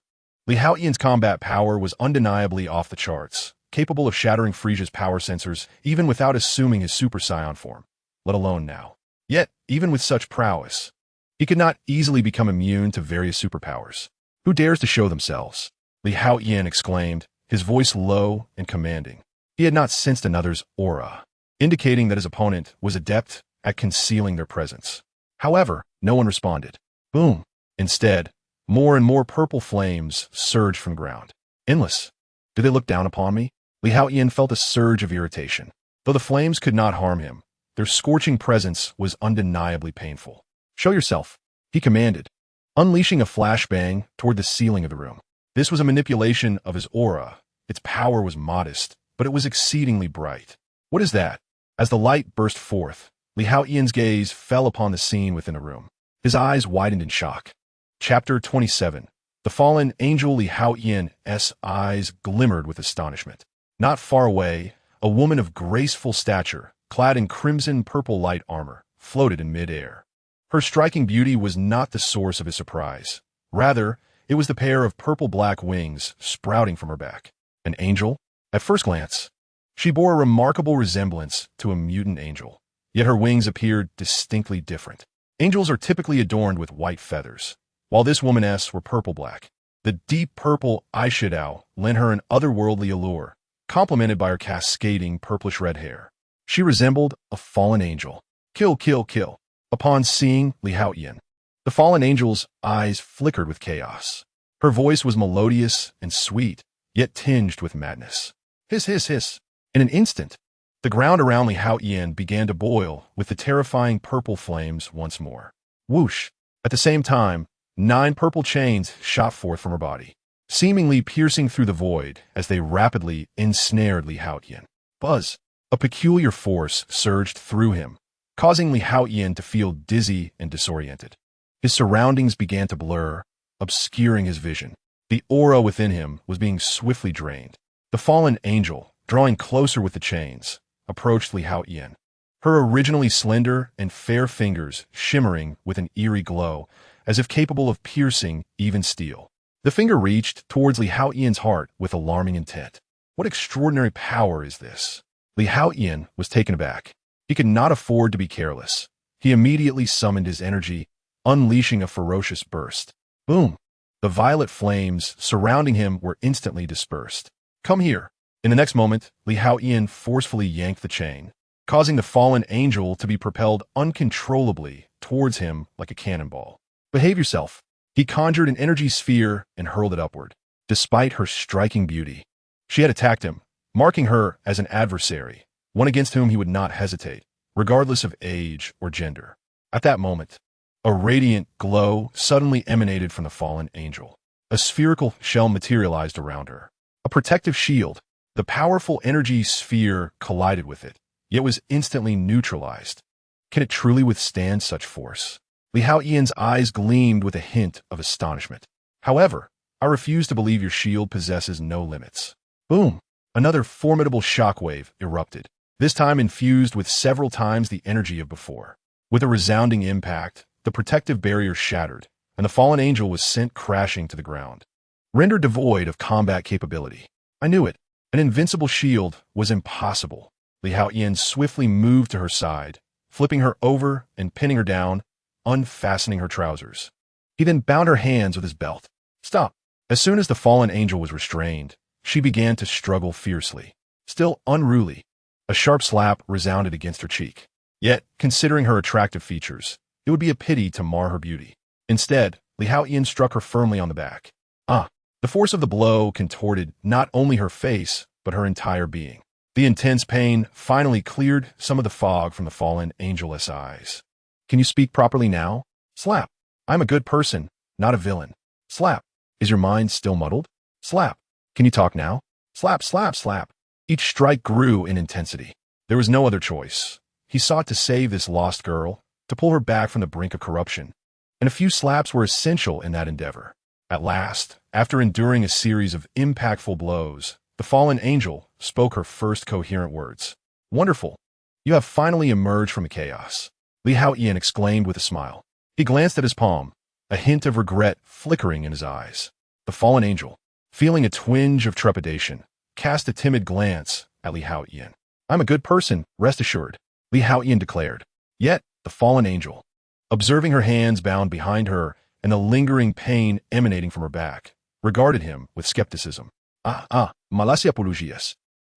Haotian's combat power was undeniably off the charts, capable of shattering Frisia's power sensors even without assuming his Super Scion form, let alone now. Yet, even with such prowess, he could not easily become immune to various superpowers. Who dares to show themselves? Li Haotian exclaimed, his voice low and commanding. He had not sensed another's aura, indicating that his opponent was adept at concealing their presence. However, no one responded. Boom! Instead, more and more purple flames surged from the ground. Endless. Do they look down upon me? Li Haotian felt a surge of irritation. Though the flames could not harm him, their scorching presence was undeniably painful. Show yourself, he commanded, unleashing a flashbang toward the ceiling of the room. This was a manipulation of his aura. Its power was modest, but it was exceedingly bright. What is that? As the light burst forth, Li Haotian's gaze fell upon the scene within the room. His eyes widened in shock. Chapter 27. The fallen angel Li Haotian's eyes glimmered with astonishment. Not far away, a woman of graceful stature, clad in crimson-purple light armor, floated in mid-air. Her striking beauty was not the source of his surprise. Rather, it was the pair of purple-black wings sprouting from her back. An angel? At first glance, she bore a remarkable resemblance to a mutant angel, yet her wings appeared distinctly different. Angels are typically adorned with white feathers, while this woman's were purple-black. The deep purple eyeshadow lent her an otherworldly allure, complemented by her cascading purplish-red hair. She resembled a fallen angel. Kill, kill, kill. Upon seeing Li Haotian, the fallen angel's eyes flickered with chaos. Her voice was melodious and sweet, yet tinged with madness. Hiss, hiss, hiss. In an instant, the ground around Li Haotian began to boil with the terrifying purple flames once more. Whoosh! At the same time, 9 purple chains shot forth from her body, seemingly piercing through the void as they rapidly ensnared Li Haotian. Buzz! A peculiar force surged through him, causing Li Haotian to feel dizzy and disoriented. His surroundings began to blur, obscuring his vision. The aura within him was being swiftly drained. The fallen angel, drawing closer with the chains, approached Li Haotian, her originally slender and fair fingers shimmering with an eerie glow, as if capable of piercing even steel. The finger reached towards Li Haotian's heart with alarming intent. What extraordinary power is this? Li Haotian was taken aback. He could not afford to be careless. He immediately summoned his energy, unleashing a ferocious burst. Boom! The violet flames surrounding him were instantly dispersed. Come here. In the next moment, Li Haotian forcefully yanked the chain, causing the fallen angel to be propelled uncontrollably towards him like a cannonball. Behave yourself. He conjured an energy sphere and hurled it upward. Despite her striking beauty, she had attacked him, marking her as an adversary, one against whom he would not hesitate, regardless of age or gender. At that moment, a radiant glow suddenly emanated from the fallen angel. A spherical shell materialized around her. A protective shield. The powerful energy sphere collided with it, yet was instantly neutralized. Can it truly withstand such force? Li Haotian's eyes gleamed with a hint of astonishment. However, I refuse to believe your shield possesses no limits. Boom! Another formidable shockwave erupted, this time infused with several times the energy of before. With a resounding impact, the protective barrier shattered, and the fallen angel was sent crashing to the ground, rendered devoid of combat capability. I knew it. An invincible shield was impossible. Li Haotian swiftly moved to her side, flipping her over and pinning her down, unfastening her trousers. He then bound her hands with his belt. Stop! As soon as the fallen angel was restrained, she began to struggle fiercely. Still unruly, a sharp slap resounded against her cheek. Yet, considering her attractive features, it would be a pity to mar her beauty. Instead, Li Haotian struck her firmly on the back. The force of the blow contorted not only her face, but her entire being. The intense pain finally cleared some of the fog from the fallen angel's eyes. Can you speak properly now? Slap. I'm a good person, not a villain. Slap. Is your mind still muddled? Slap. Can you talk now? Slap, slap, slap. Each strike grew in intensity. There was no other choice. He sought to save this lost girl, to pull her back from the brink of corruption, and a few slaps were essential in that endeavor. At last, after enduring a series of impactful blows, the fallen angel spoke her first coherent words. Wonderful. You have finally emerged from the chaos. Li Haotian exclaimed with a smile. He glanced at his palm, a hint of regret flickering in his eyes. The fallen angel, feeling a twinge of trepidation, cast a timid glance at Li Haotian. I'm a good person, rest assured, Li Haotian declared. Yet, the fallen angel, observing her hands bound behind her and the lingering pain emanating from her back, regarded him with skepticism. Malasia apologias.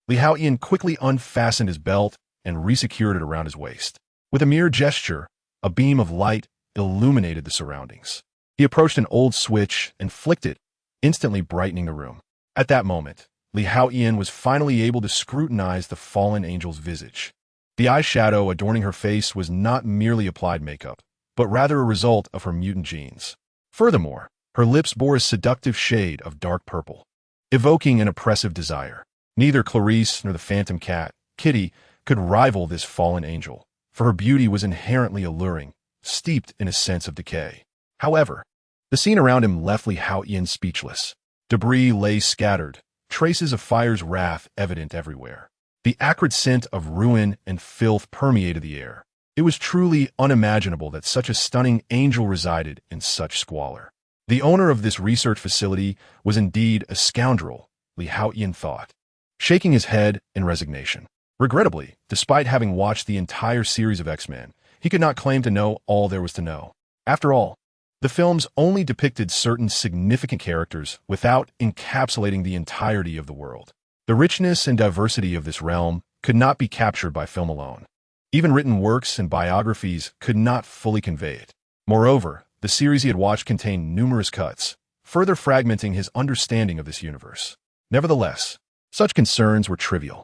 Li Haotian quickly unfastened his belt and resecured it around his waist. With a mere gesture, a beam of light illuminated the surroundings. He approached an old switch and flicked it, instantly brightening the room. At that moment, Li Haotian was finally able to scrutinize the fallen angel's visage. The eyeshadow adorning her face was not merely applied makeup, but rather a result of her mutant genes. Furthermore, her lips bore a seductive shade of dark purple, evoking an oppressive desire. Neither Clarice nor the phantom cat, Kitty, could rival this fallen angel, for her beauty was inherently alluring, steeped in a sense of decay. However, the scene around him left Li Haotian speechless. Debris lay scattered, traces of fire's wrath evident everywhere. The acrid scent of ruin and filth permeated the air. It was truly unimaginable that such a stunning angel resided in such squalor. The owner of this research facility was indeed a scoundrel, Li Haotian thought, shaking his head in resignation. Regrettably, despite having watched the entire series of X-Men, he could not claim to know all there was to know. After all, the films only depicted certain significant characters without encapsulating the entirety of the world. The richness and diversity of this realm could not be captured by film alone. Even written works and biographies could not fully convey it. Moreover, the series he had watched contained numerous cuts, further fragmenting his understanding of this universe. Nevertheless, such concerns were trivial.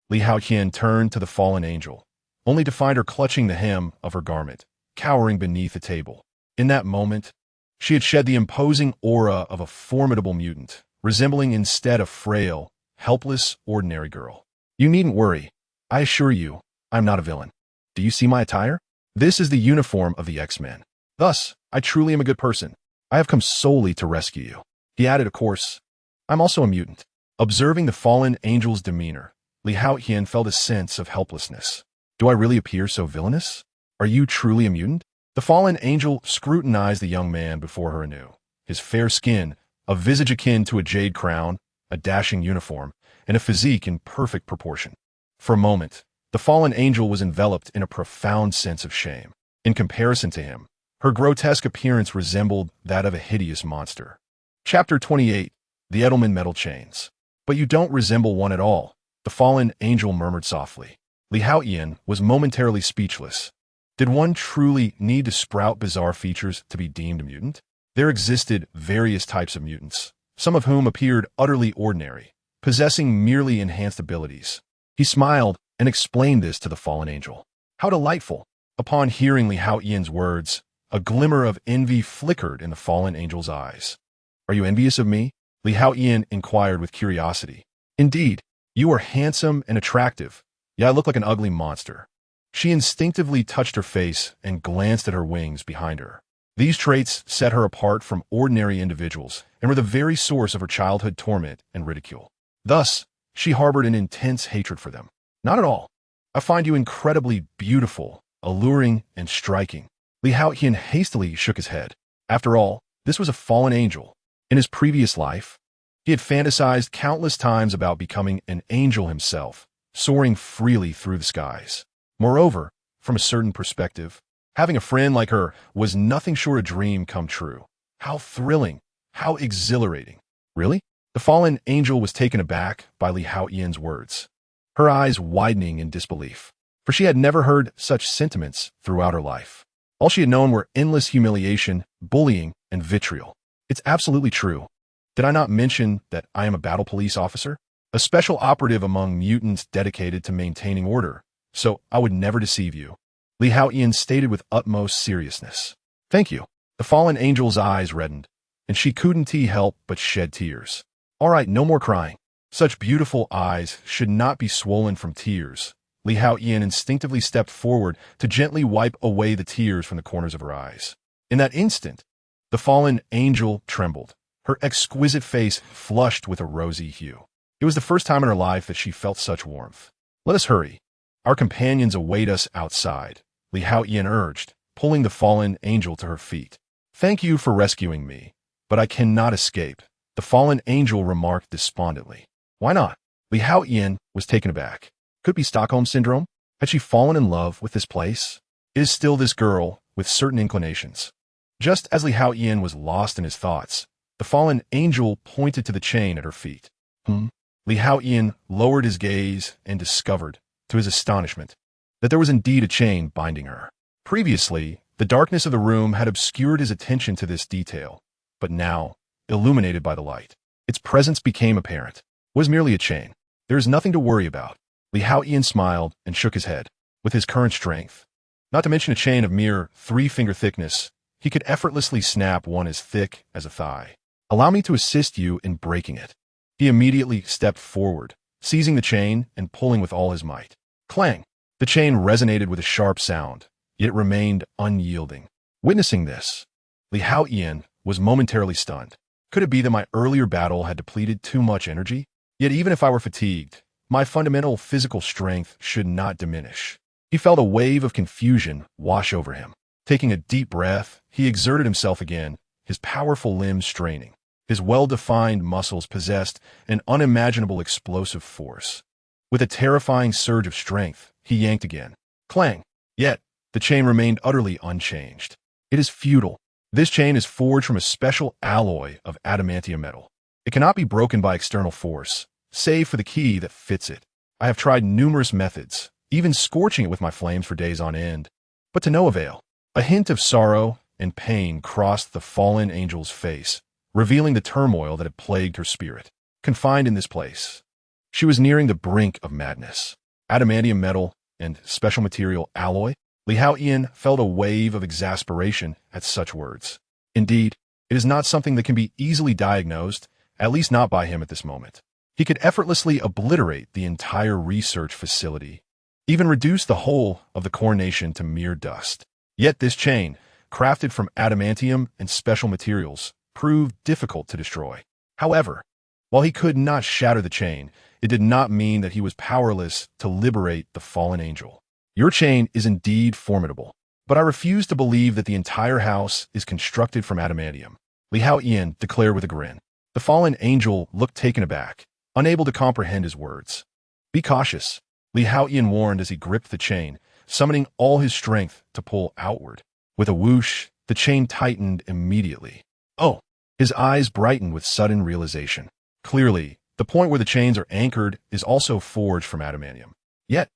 Li Haotian turned to the fallen angel, only to find her clutching the hem of her garment, cowering beneath the table. In that moment, she had shed the imposing aura of a formidable mutant, resembling instead a frail, helpless, ordinary girl. You needn't worry. I assure you, I'm not a villain. Do you see my attire? This is the uniform of the X-Men. Thus, I truly am a good person. I have come solely to rescue you. He added, of course, I'm also a mutant. Observing the fallen angel's demeanor, Li Haotian felt a sense of helplessness. Do I really appear so villainous? Are you truly a mutant? The fallen angel scrutinized the young man before her anew. His fair skin, a visage akin to a jade crown, a dashing uniform, and a physique in perfect proportion. For a moment, the fallen angel was enveloped in a profound sense of shame. In comparison to him, her grotesque appearance resembled that of a hideous monster. Chapter 28, The Edelman Metal Chains. But you don't resemble one at all, the fallen angel murmured softly. Li Haotian was momentarily speechless. Did one truly need to sprout bizarre features to be deemed a mutant? There existed various types of mutants, some of whom appeared utterly ordinary, possessing merely enhanced abilities. He smiled and explained this to the fallen angel. How delightful! Upon hearing Li Haotian's words, a glimmer of envy flickered in the fallen angel's eyes. Are you envious of me? Li Haotian inquired with curiosity. Indeed, you are handsome and attractive, yet I look like an ugly monster. She instinctively touched her face and glanced at her wings behind her. These traits set her apart from ordinary individuals and were the very source of her childhood torment and ridicule. Thus, she harbored an intense hatred for them. Not at all. I find you incredibly beautiful, alluring, and striking. Li Haotian hastily shook his head. After all, this was a fallen angel. In his previous life, he had fantasized countless times about becoming an angel himself, soaring freely through the skies. Moreover, from a certain perspective, having a friend like her was nothing short of a dream come true. How thrilling, how exhilarating. Really? The fallen angel was taken aback by Li Haotian's words, her eyes widening in disbelief, for she had never heard such sentiments throughout her life. All she had known were endless humiliation, bullying, and vitriol. It's absolutely true. Did I not mention that I am a battle police officer? A special operative among mutants dedicated to maintaining order. So I would never deceive you. Li Haotian stated with utmost seriousness. Thank you. The fallen angel's eyes reddened, and she couldn't help but shed tears. All right, no more crying. Such beautiful eyes should not be swollen from tears. Li Haotian instinctively stepped forward to gently wipe away the tears from the corners of her eyes. In that instant, the fallen angel trembled, her exquisite face flushed with a rosy hue. It was the first time in her life that she felt such warmth. Let us hurry. Our companions await us outside, Li Haotian urged, pulling the fallen angel to her feet. Thank you for rescuing me, but I cannot escape, the fallen angel remarked despondently. Why not? Li Haotian was taken aback. Could it be Stockholm Syndrome? Had she fallen in love with this place? It is still this girl with certain inclinations. Just as Li Haotian was lost in his thoughts, the fallen angel pointed to the chain at her feet. Li Haotian lowered his gaze and discovered, to his astonishment, that there was indeed a chain binding her. Previously, the darkness of the room had obscured his attention to this detail, but now, illuminated by the light, its presence became apparent. It was merely a chain. There is nothing to worry about. Li Haotian smiled and shook his head. With his current strength, not to mention a chain of mere 3-finger thickness, he could effortlessly snap one as thick as a thigh. Allow me to assist you in breaking it. He immediately stepped forward, seizing the chain and pulling with all his might. Clang! The chain resonated with a sharp sound, yet it remained unyielding. Witnessing this, Li Haotian was momentarily stunned. Could it be that my earlier battle had depleted too much energy? Yet even if I were fatigued, my fundamental physical strength should not diminish. He felt a wave of confusion wash over him. Taking a deep breath, he exerted himself again, his powerful limbs straining. His well-defined muscles possessed an unimaginable explosive force. With a terrifying surge of strength, he yanked again. Clang! Yet, the chain remained utterly unchanged. It is futile. This chain is forged from a special alloy of adamantium metal. It cannot be broken by external force, save for the key that fits it. I have tried numerous methods, even scorching it with my flames for days on end, but to no avail. A hint of sorrow and pain crossed the fallen angel's face, revealing the turmoil that had plagued her spirit. Confined in this place, she was nearing the brink of madness. Adamantium metal and special material alloy? Li Haotian felt a wave of exasperation at such words. Indeed, it is not something that can be easily diagnosed, at least not by him at this moment. He could effortlessly obliterate the entire research facility, even reduce the whole of the coronation to mere dust. Yet this chain, crafted from adamantium and special materials, proved difficult to destroy. However, while he could not shatter the chain, it did not mean that he was powerless to liberate the fallen angel. Your chain is indeed formidable, but I refuse to believe that the entire house is constructed from adamantium, Li Haotian declared with a grin. The fallen angel looked taken aback, unable to comprehend his words. Be cautious, Li Haotian warned as he gripped the chain, summoning all his strength to pull outward. With a whoosh, the chain tightened immediately. Oh! His eyes brightened with sudden realization. Clearly, the point where the chains are anchored is also forged from adamantium. Yet,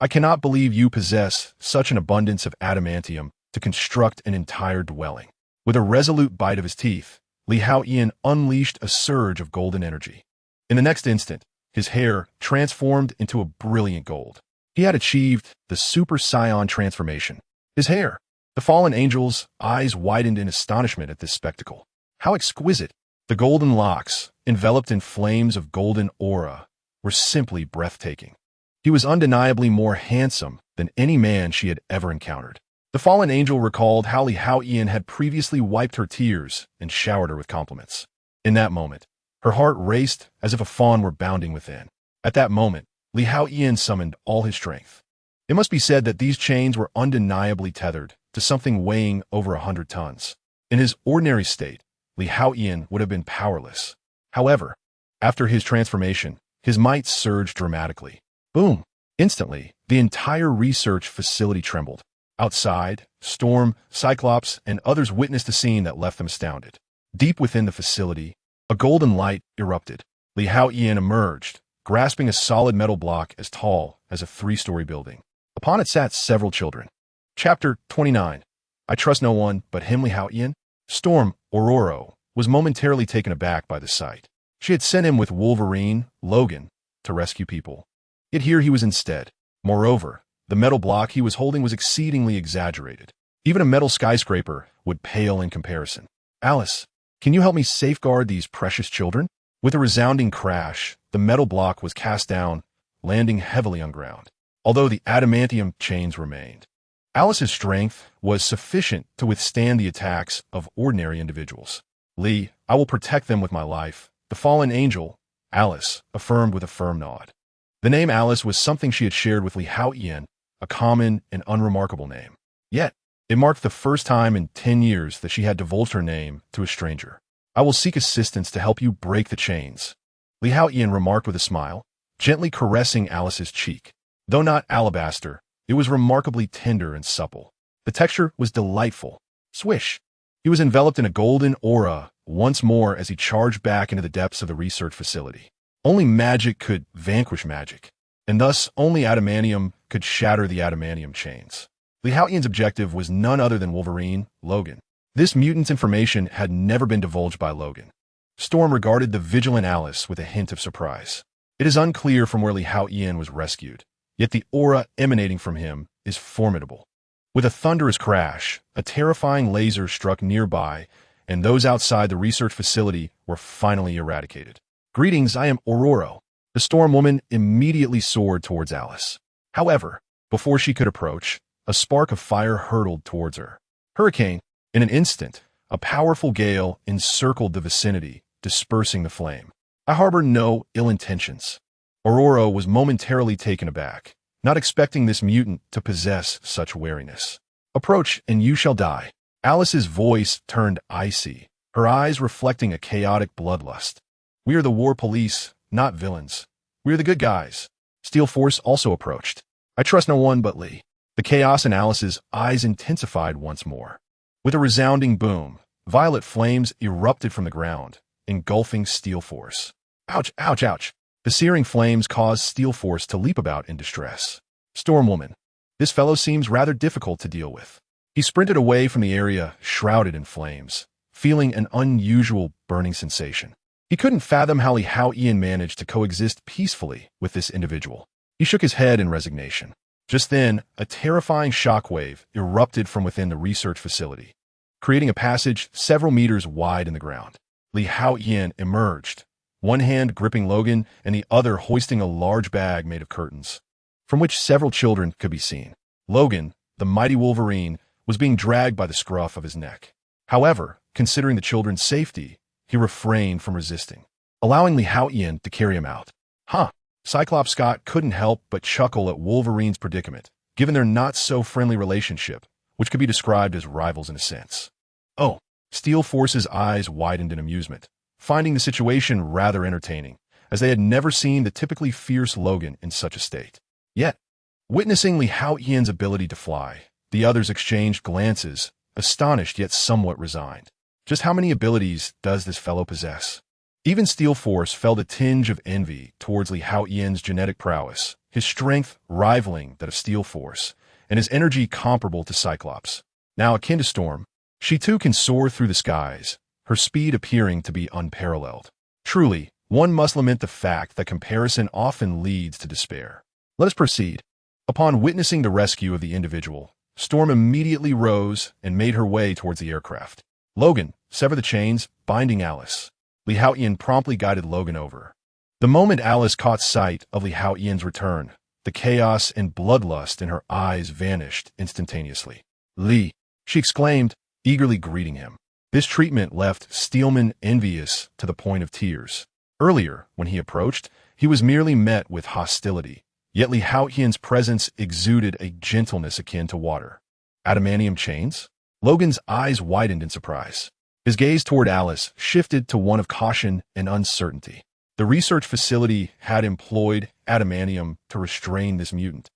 I cannot believe you possess such an abundance of adamantium to construct an entire dwelling. With a resolute bite of his teeth, Li Haotian unleashed a surge of golden energy. In the next instant, his hair transformed into a brilliant gold. He had achieved the Super Scion transformation. His hair! The fallen angel's eyes widened in astonishment at this spectacle. How exquisite! The golden locks, enveloped in flames of golden aura, were simply breathtaking. He was undeniably more handsome than any man she had ever encountered. The fallen angel recalled how Li Haotian had previously wiped her tears and showered her with compliments. In that moment, her heart raced as if a fawn were bounding within. At that moment, Li Haotian summoned all his strength. It must be said that these chains were undeniably tethered to something weighing over 100 tons. In his ordinary state, Li Haotian would have been powerless. However, after his transformation, his might surged dramatically. Boom! Instantly, the entire research facility trembled. Outside, Storm, Cyclops, and others witnessed a scene that left them astounded. Deep within the facility, a golden light erupted. Li Haotian emerged, grasping a solid metal block as tall as a 3-story building. Upon it sat several children. Chapter 29. I trust no one but him. Li Haotian. Storm, Aurora, was momentarily taken aback by the sight. She had sent him with Wolverine, Logan, to rescue people. Yet here he was instead. Moreover, the metal block he was holding was exceedingly exaggerated. Even a metal skyscraper would pale in comparison. Alice, can you help me safeguard these precious children? With a resounding crash, the metal block was cast down, landing heavily on ground, although the adamantium chains remained. Alice's strength was sufficient to withstand the attacks of ordinary individuals. Lee, I will protect them with my life, the fallen angel, Alice, affirmed with a firm nod. The name Alice was something she had shared with Li Haotian, a common and unremarkable name. Yet, it marked the first time in 10 years that she had divulged her name to a stranger. I will seek assistance to help you break the chains, Li Haotian remarked with a smile, gently caressing Alice's cheek. Though not alabaster, it was remarkably tender and supple. The texture was delightful. Swish! He was enveloped in a golden aura once more as he charged back into the depths of the research facility. Only magic could vanquish magic, and thus only adamantium could shatter the adamantium chains. The Haotian's objective was none other than Wolverine, Logan. This mutant's information had never been divulged by Logan. Storm regarded the vigilant Alice with a hint of surprise. It is unclear from where Li Haotian was rescued, yet the aura emanating from him is formidable. With a thunderous crash, a terrifying laser struck nearby, and those outside the research facility were finally eradicated. "Greetings, I am Aurora." The Storm Woman immediately soared towards Alice. However, before she could approach, a spark of fire hurtled towards her. Hurricane, in an instant, a powerful gale encircled the vicinity, dispersing the flame. "I harbor no ill intentions." Aurora was momentarily taken aback, not expecting this mutant to possess such wariness. "Approach, and you shall die." Alice's voice turned icy, her eyes reflecting a chaotic bloodlust. "We are the war police, not villains. We are the good guys." Steel Force also approached. "I trust no one but Lee." The chaos in Alice's eyes intensified once more. With a resounding boom, violet flames erupted from the ground, engulfing Steel Force. "Ouch, ouch, ouch." The searing flames caused Steel Force to leap about in distress. "Storm Woman, this fellow seems rather difficult to deal with." He sprinted away from the area shrouded in flames, feeling an unusual burning sensation. He couldn't fathom how Li Haotian managed to coexist peacefully with this individual. He shook his head in resignation. Just then, a terrifying shockwave erupted from within the research facility, creating a passage several meters wide in the ground. Li Haotian emerged, one hand gripping Logan and the other hoisting a large bag made of curtains, from which several children could be seen. Logan, the mighty Wolverine, was being dragged by the scruff of his neck. However, considering the children's safety, he refrained from resisting, allowing Li Haotian to carry him out. Cyclops Scott couldn't help but chuckle at Wolverine's predicament, given their not-so-friendly relationship, which could be described as rivals in a sense. "Oh." Steel Force's eyes widened in amusement, finding the situation rather entertaining, as they had never seen the typically fierce Logan in such a state. Yet, witnessing Li Haotian's ability to fly, the others exchanged glances, astonished yet somewhat resigned. Just how many abilities does this fellow possess? Even Steel Force felt a tinge of envy towards Li Haotian's genetic prowess, his strength rivaling that of Steel Force, and his energy comparable to Cyclops. Now akin to Storm, she too can soar through the skies, her speed appearing to be unparalleled. Truly, one must lament the fact that comparison often leads to despair. Let us proceed. Upon witnessing the rescue of the individual, Storm immediately rose and made her way towards the aircraft. "Logan, sever the chains, binding Alice." Li Haotian promptly guided Logan over. The moment Alice caught sight of Li Haotian's return, the chaos and bloodlust in her eyes vanished instantaneously. "Li," she exclaimed, eagerly greeting him. This treatment left Steelman envious to the point of tears. Earlier, when he approached, he was merely met with hostility, yet Li Haotian's presence exuded a gentleness akin to water. "Adamantium chains?" Logan's eyes widened in surprise. His gaze toward Alice shifted to one of caution and uncertainty. The research facility had employed adamantium to restrain this mutant,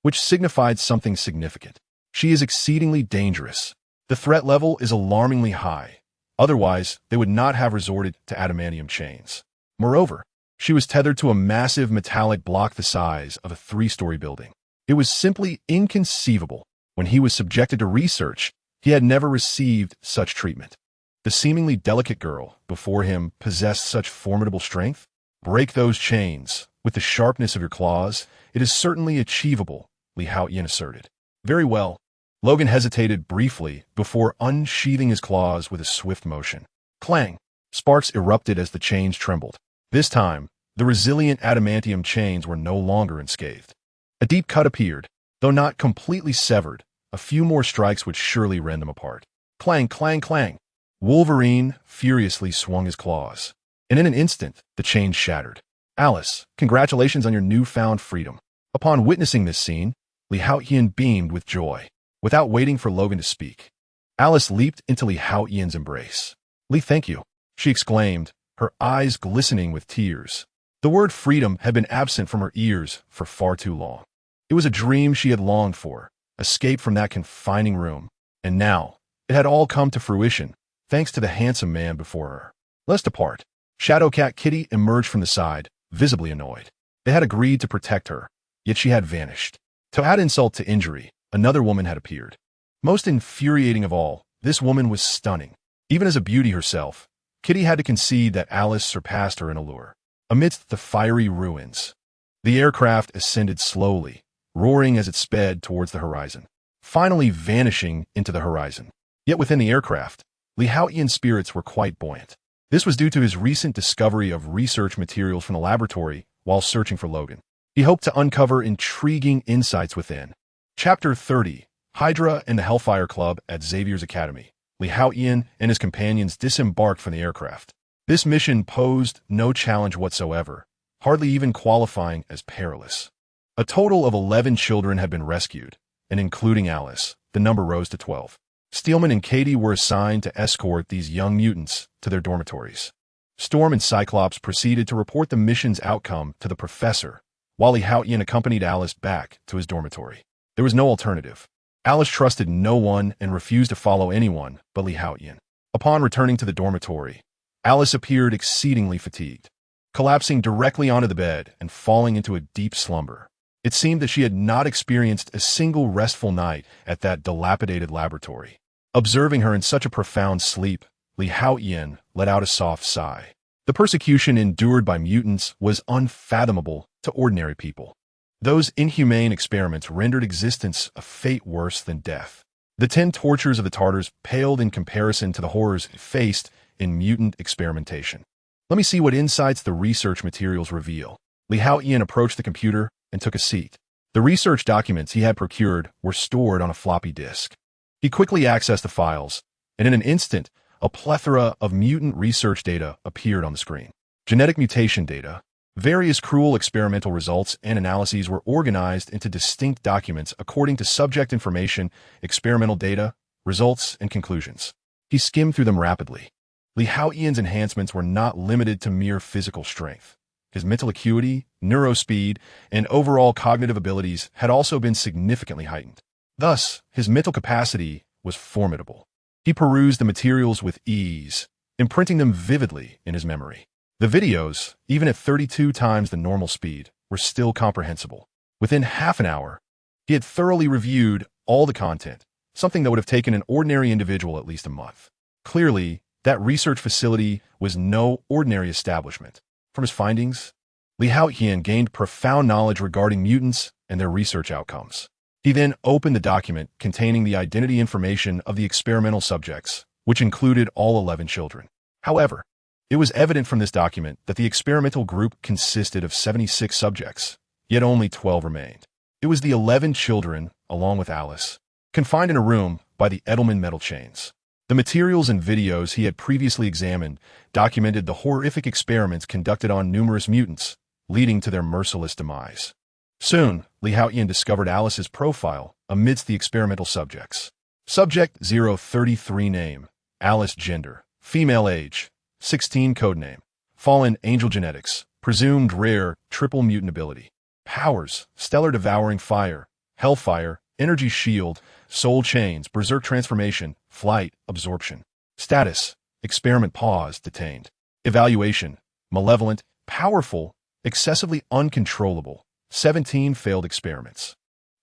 which signified something significant. She is exceedingly dangerous. The threat level is alarmingly high. Otherwise, they would not have resorted to adamantium chains. Moreover, she was tethered to a massive metallic block the size of a 3-story building. It was simply inconceivable. When he was subjected to research, he had never received such treatment. The seemingly delicate girl before him possessed such formidable strength. "Break those chains. With the sharpness of your claws, it is certainly achievable," Li Haotian asserted. "Very well." Logan hesitated briefly before unsheathing his claws with a swift motion. Clang! Sparks erupted as the chains trembled. This time, the resilient adamantium chains were no longer unscathed. A deep cut appeared. Though not completely severed, a few more strikes would surely rend them apart. Clang, clang, clang! Wolverine furiously swung his claws, and in an instant, the chains shattered. "Alice, congratulations on your newfound freedom." Upon witnessing this scene, Li Haotian beamed with joy. Without waiting for Logan to speak, Alice leaped into Li Haotian's embrace. "Li, thank you," she exclaimed, her eyes glistening with tears. The word freedom had been absent from her ears for far too long. It was a dream she had longed for, escape from that confining room, and now, It had all come to fruition, thanks to the handsome man before her. Lest apart, Shadowcat Kitty emerged from the side, visibly annoyed. They had agreed to protect her, yet she had vanished. To add insult to injury, another woman had appeared. Most infuriating of all, this woman was stunning. Even as a beauty herself, Kitty had to concede that Alice surpassed her in allure. Amidst the fiery ruins, the aircraft ascended slowly, roaring as it sped towards the horizon, finally vanishing into the horizon. Yet within the aircraft, Haotian's spirits were quite buoyant. This was due to his recent discovery of research materials from the laboratory while searching for Logan. He hoped to uncover intriguing insights within. Chapter 30, Hydra and the Hellfire Club at Xavier's Academy. Haotian and his companions disembarked from the aircraft. This mission posed no challenge whatsoever, hardly even qualifying as perilous. A total of 11 children had been rescued, and including Alice, the number rose to 12. Steelman and Katie were assigned to escort these young mutants to their dormitories. Storm and Cyclops proceeded to report the mission's outcome to the professor, while Haotian accompanied Alice back to his dormitory. There was no alternative. Alice trusted no one and refused to follow anyone but Haotian. Upon returning to the dormitory, Alice appeared exceedingly fatigued, collapsing directly onto the bed and falling into a deep slumber. It seemed that she had not experienced a single restful night at that dilapidated laboratory. Observing her in such a profound sleep, Haotian let out a soft sigh. The persecution endured by mutants was unfathomable to ordinary people. Those inhumane experiments rendered existence a fate worse than death. The 10 tortures of the Tartars paled in comparison to the horrors faced in mutant experimentation. Let me see what insights the research materials reveal. Haotian approached the computer and took a seat. The research documents he had procured were stored on a floppy disk. He quickly accessed the files, and in an instant, a plethora of mutant research data appeared on the screen. Genetic mutation data, various cruel experimental results, and analyses were organized into distinct documents according to subject information, experimental data, results, and conclusions. He skimmed through them rapidly. Haotian's enhancements were not limited to mere physical strength. His mental acuity, neurospeed, and overall cognitive abilities had also been significantly heightened. Thus, his mental capacity was formidable. He perused the materials with ease, imprinting them vividly in his memory. The videos, even at 32 times the normal speed, were still comprehensible. Within half an hour, he had thoroughly reviewed all the content, something that would have taken an ordinary individual at least a month. Clearly, that research facility was no ordinary establishment. From his findings, Haotian gained profound knowledge regarding mutants and their research outcomes. He then opened the document containing the identity information of the experimental subjects, which included all 11 children. However, it was evident from this document that the experimental group consisted of 76 subjects, yet only 12 remained. It was the 11 children, along with Alice, confined in a room by the Edelman metal chains. The materials and videos he had previously examined documented the horrific experiments conducted on numerous mutants, leading to their merciless demise. Soon, Haotian discovered Alice's profile amidst the experimental subjects. Subject 033 name, Alice gender, female age, 16 codename, fallen angel genetics, presumed rare triple mutant ability. Powers, stellar devouring fire, hellfire, energy shield, soul chains, berserk transformation, flight, absorption. Status, experiment paused, detained. Evaluation, malevolent, powerful, excessively uncontrollable. 17 failed experiments.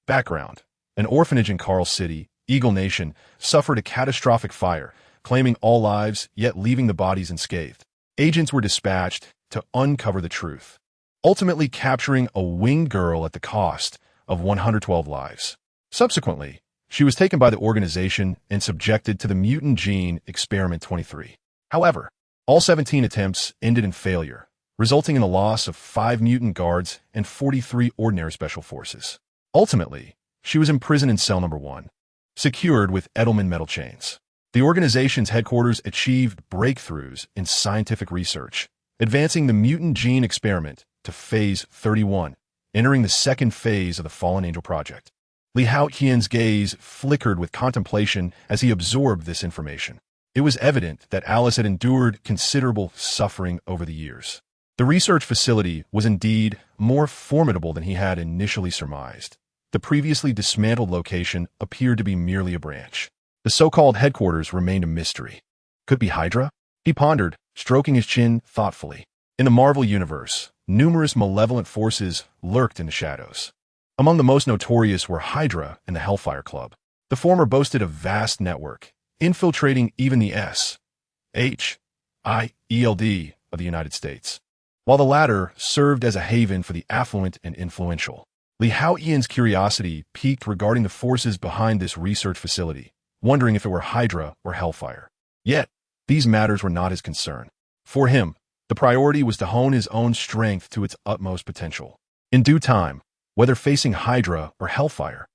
Background, an orphanage in Carl City, Eagle Nation, suffered a catastrophic fire, claiming all lives, yet leaving the bodies unscathed. Agents were dispatched to uncover the truth, ultimately capturing a winged girl at the cost of 112 lives. Subsequently, she was taken by the organization and subjected to the mutant gene experiment 23. However, all 17 attempts ended in failure, resulting in the loss of 5 mutant guards and 43 ordinary special forces. Ultimately, she was imprisoned in cell number 1, secured with Edelman metal chains. The organization's headquarters achieved breakthroughs in scientific research, advancing the mutant gene experiment to phase 31, entering the second phase of the Fallen Angel Project. Haotian's gaze flickered with contemplation as he absorbed this information. It was evident that Alice had endured considerable suffering over the years. The research facility was indeed more formidable than he had initially surmised. The previously dismantled location appeared to be merely a branch. The so-called headquarters remained a mystery. Could it be Hydra? He pondered, stroking his chin thoughtfully. In the Marvel Universe, numerous malevolent forces lurked in the shadows. Among the most notorious were Hydra and the Hellfire Club. The former boasted a vast network, infiltrating even the S.H.I.E.L.D. of the United States, while the latter served as a haven for the affluent and influential. Haotian's curiosity piqued regarding the forces behind this research facility, wondering if it were Hydra or Hellfire. Yet, these matters were not his concern. For him, the priority was to hone his own strength to its utmost potential. In due time, whether facing Hydra or Hellfire,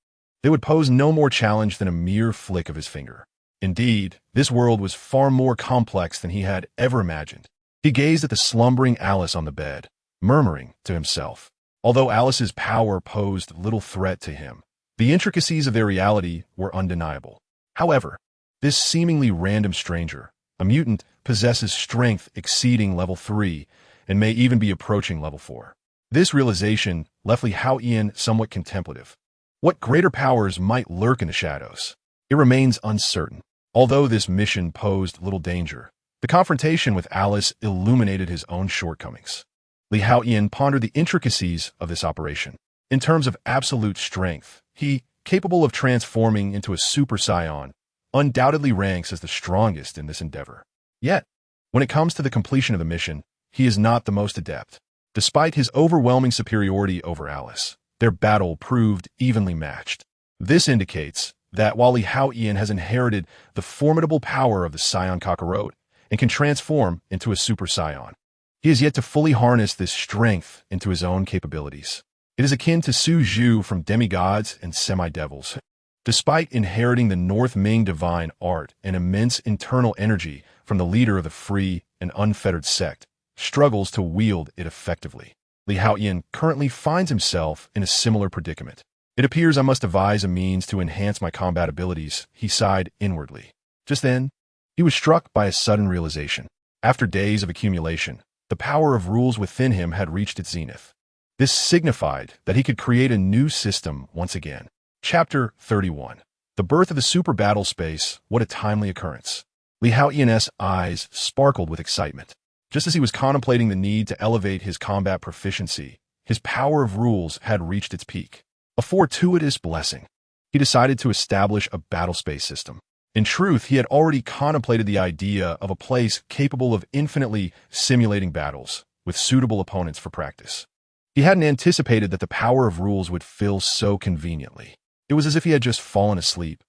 they would pose no more challenge than a mere flick of his finger. Indeed, this world was far more complex than he had ever imagined. He gazed at the slumbering Alice on the bed, murmuring to himself. Although Alice's power posed little threat to him, the intricacies of their reality were undeniable. However, this seemingly random stranger, a mutant, possesses strength exceeding level 3 and may even be approaching level 4. This realization left Haotian somewhat contemplative. What greater powers might lurk in the shadows? It remains uncertain. Although this mission posed little danger, the confrontation with Alice illuminated his own shortcomings. Haotian pondered the intricacies of this operation. In terms of absolute strength, he, capable of transforming into a super scion, undoubtedly ranks as the strongest in this endeavor. Yet, when it comes to the completion of the mission, he is not the most adept. Despite his overwhelming superiority over Alice, their battle proved evenly matched. This indicates that while Haotian has inherited the formidable power of the Scion Kakarot and can transform into a super scion, he has yet to fully harness this strength into his own capabilities. It is akin to Su Zhu from Demigods and Semi-Devils. Despite inheriting the North Ming divine art and immense internal energy from the leader of the free and unfettered sect, struggles to wield it effectively. Haotian currently finds himself in a similar predicament. It appears I must devise a means to enhance my combat abilities, he sighed inwardly. Just then, he was struck by a sudden realization. After days of accumulation, the power of rules within him had reached its zenith. This signified that he could create a new system once again. Chapter 31. The birth of the super battle space, what a timely occurrence. Haotian's eyes sparkled with excitement. Just as he was contemplating the need to elevate his combat proficiency, his power of rules had reached its peak. A fortuitous blessing. He decided to establish a battle space system. In truth, he had already contemplated the idea of a place capable of infinitely simulating battles, with suitable opponents for practice. He hadn't anticipated that the power of rules would fill so conveniently. It was as if he had just fallen asleep,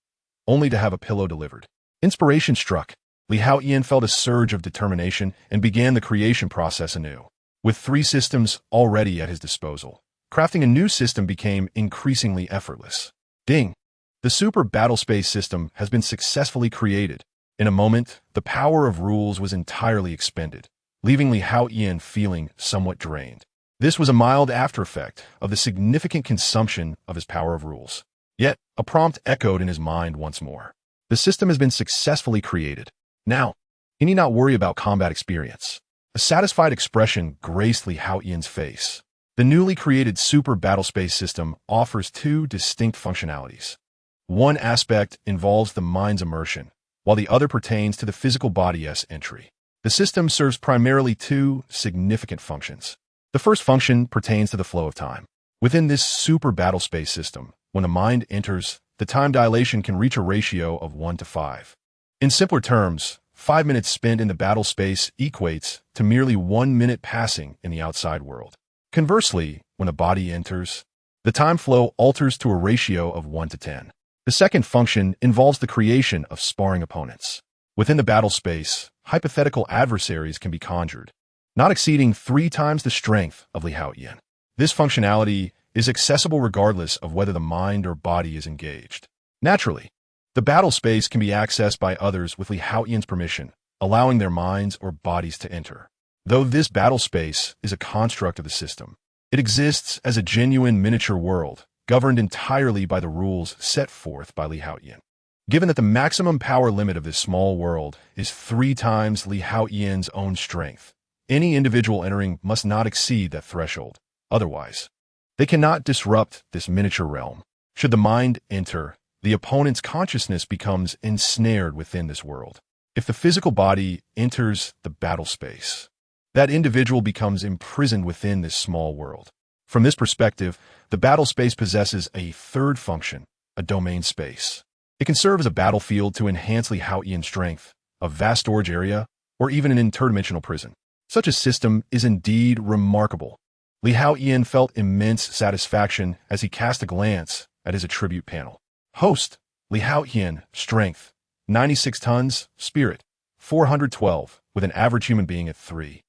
only to have a pillow delivered. Inspiration struck. Haotian felt a surge of determination and began the creation process anew. With 3 systems already at his disposal, crafting a new system became increasingly effortless. Ding! The super battle space system has been successfully created. In a moment, the power of rules was entirely expended, leaving Haotian feeling somewhat drained. This was a mild after effect of the significant consumption of his power of rules. Yet, a prompt echoed in his mind once more. The system has been successfully created. Now, he need not worry about combat experience. A satisfied expression graced Haotian's face. The newly created super battle space system offers 2 distinct functionalities. One aspect involves the mind's immersion, while the other pertains to the physical body's entry. The system serves primarily 2 significant functions. The first function pertains to the flow of time. Within this super battle space system, when the mind enters, the time dilation can reach a ratio of 1 to 5. In simpler terms, 5 minutes spent in the battle space equates to merely 1 minute passing in the outside world. Conversely, when a body enters, the time flow alters to a ratio of 1 to 10. The second function involves the creation of sparring opponents. Within the battle space, hypothetical adversaries can be conjured, not exceeding 3 times the strength of Haotian. This functionality is accessible regardless of whether the mind or body is engaged. Naturally, the battle space can be accessed by others with Haotian's permission, allowing their minds or bodies to enter. Though this battle space is a construct of the system, it exists as a genuine miniature world, governed entirely by the rules set forth by Haotian. Given that the maximum power limit of this small world is 3 times Haotian's own strength, any individual entering must not exceed that threshold. Otherwise, they cannot disrupt this miniature realm. Should the mind enter, the opponent's consciousness becomes ensnared within this world. If the physical body enters the battle space, that individual becomes imprisoned within this small world. From this perspective, the battle space possesses a third function, a domain space. It can serve as a battlefield to enhance Haotian strength, a vast storage area, or even an interdimensional prison. Such a system is indeed remarkable. Haotian felt immense satisfaction as he cast a glance at his attribute panel. Host, Haotian, strength, 96 tons, spirit, 412, with an average human being at 3.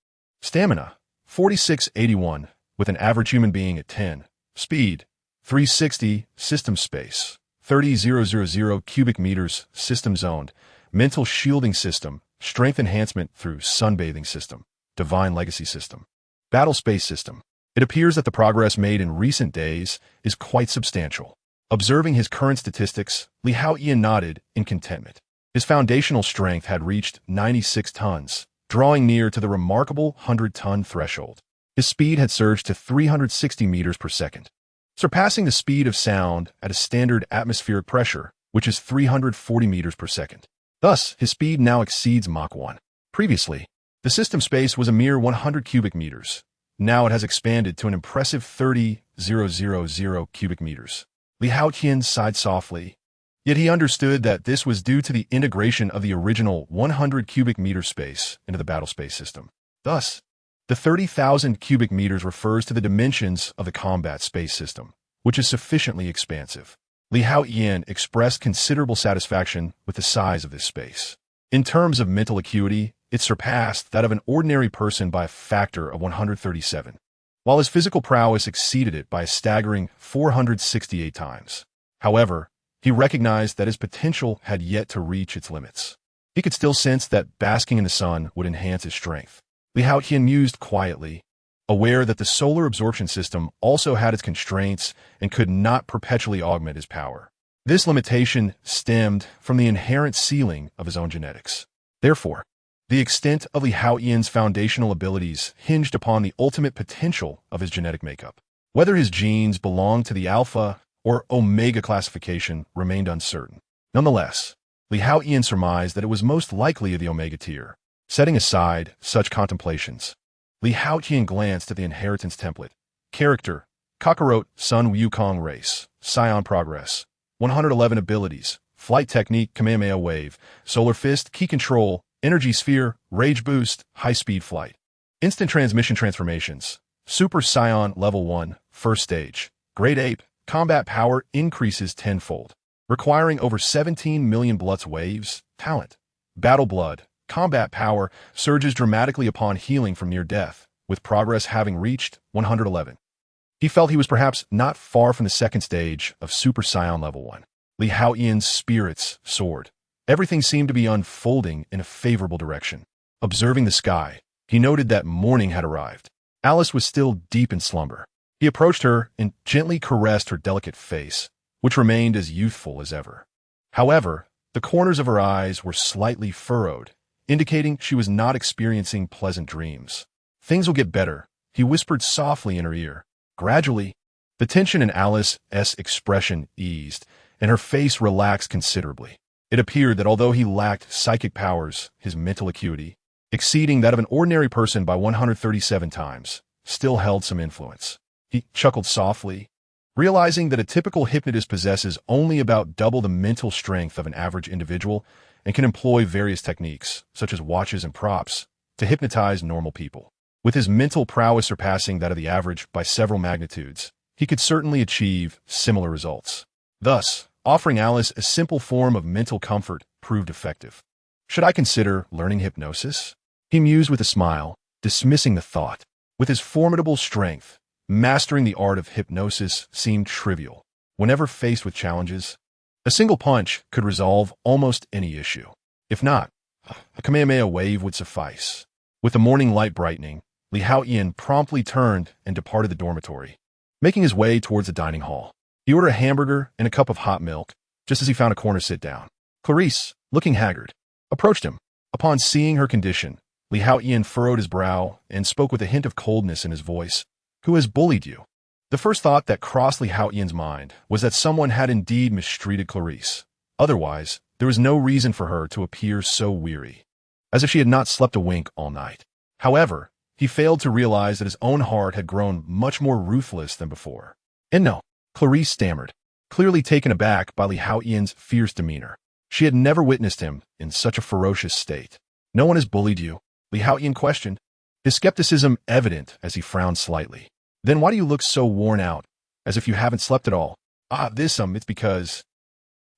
Stamina, 4681, with an average human being at 10. Speed, 360, system space, 30,000 cubic meters, system zoned, mental shielding system, strength enhancement through sunbathing system, divine legacy system, battle space system. It appears that the progress made in recent days is quite substantial. Observing his current statistics, Haotian nodded in contentment. His foundational strength had reached 96 tons, drawing near to the remarkable 100-ton threshold. His speed had surged to 360 meters per second, surpassing the speed of sound at a standard atmospheric pressure, which is 340 meters per second. Thus, his speed now exceeds Mach 1. Previously, the system space was a mere 100 cubic meters. Now it has expanded to an impressive 30,000 cubic meters. Haotian sighed softly, yet he understood that this was due to the integration of the original 100 cubic meter space into the battle space system. Thus, the 30,000 cubic meters refers to the dimensions of the combat space system, which is sufficiently expansive. Haotian expressed considerable satisfaction with the size of this space. In terms of mental acuity, it surpassed that of an ordinary person by a factor of 137, while his physical prowess exceeded it by a staggering 468 times. However, he recognized that his potential had yet to reach its limits. He could still sense that basking in the sun would enhance his strength. Haotian mused quietly, aware that the solar absorption system also had its constraints and could not perpetually augment his power. This limitation stemmed from the inherent ceiling of his own genetics. Therefore, the extent of Haotian's foundational abilities hinged upon the ultimate potential of his genetic makeup. Whether his genes belonged to the alpha or omega classification remained uncertain. Nonetheless, Haotian surmised that it was most likely of the omega tier. Setting aside such contemplations, Haotian glanced at the inheritance template. Character, Kakarot, Sun Wukong race, Scion progress, 111 abilities, flight technique, Kamehameha wave, solar fist, key control, energy sphere, rage boost, high-speed flight. Instant transmission transformations, Super Scion level 1, first stage. Great ape, combat power increases tenfold, requiring over 17 million Blutz waves. Talent, battle blood, combat power surges dramatically upon healing from near death, with progress having reached 111. He felt he was perhaps not far from the second stage of Super Scion level 1. Haotian's spirits soared. Everything seemed to be unfolding in a favorable direction. Observing the sky, he noted that morning had arrived. Alice was still deep in slumber. He approached her and gently caressed her delicate face, which remained as youthful as ever. However, the corners of her eyes were slightly furrowed, indicating she was not experiencing pleasant dreams. "Things will get better," he whispered softly in her ear. Gradually, the tension in Alice's expression eased, and her face relaxed considerably. It appeared that although he lacked psychic powers, his mental acuity, exceeding that of an ordinary person by 137 times, still held some influence. He chuckled softly, realizing that a typical hypnotist possesses only about double the mental strength of an average individual and can employ various techniques, such as watches and props, to hypnotize normal people. With his mental prowess surpassing that of the average by several magnitudes, he could certainly achieve similar results. Thus, offering Alice a simple form of mental comfort proved effective. Should I consider learning hypnosis? He mused with a smile, dismissing the thought. With his formidable strength, mastering the art of hypnosis seemed trivial. Whenever faced with challenges, a single punch could resolve almost any issue. If not, a Kamehameha wave would suffice. With the morning light brightening, Haotian promptly turned and departed the dormitory, making his way towards the dining hall. He ordered a hamburger and a cup of hot milk, just as he found a corner to sit down. Clarice, looking haggard, approached him. Upon seeing her condition, Haotian furrowed his brow and spoke with a hint of coldness in his voice. "Who has bullied you?" The first thought that crossed Li Haotian's mind was that someone had indeed mistreated Clarice. Otherwise, there was no reason for her to appear so weary, as if she had not slept a wink all night. However, he failed to realize that his own heart had grown much more ruthless than before. And no, Clarice stammered, clearly taken aback by Li Haotian's fierce demeanor. She had never witnessed him in such a ferocious state. No one has bullied you, Li Haotian questioned, his skepticism evident as he frowned slightly. Then why do you look so worn out, as if you haven't slept at all? It's because...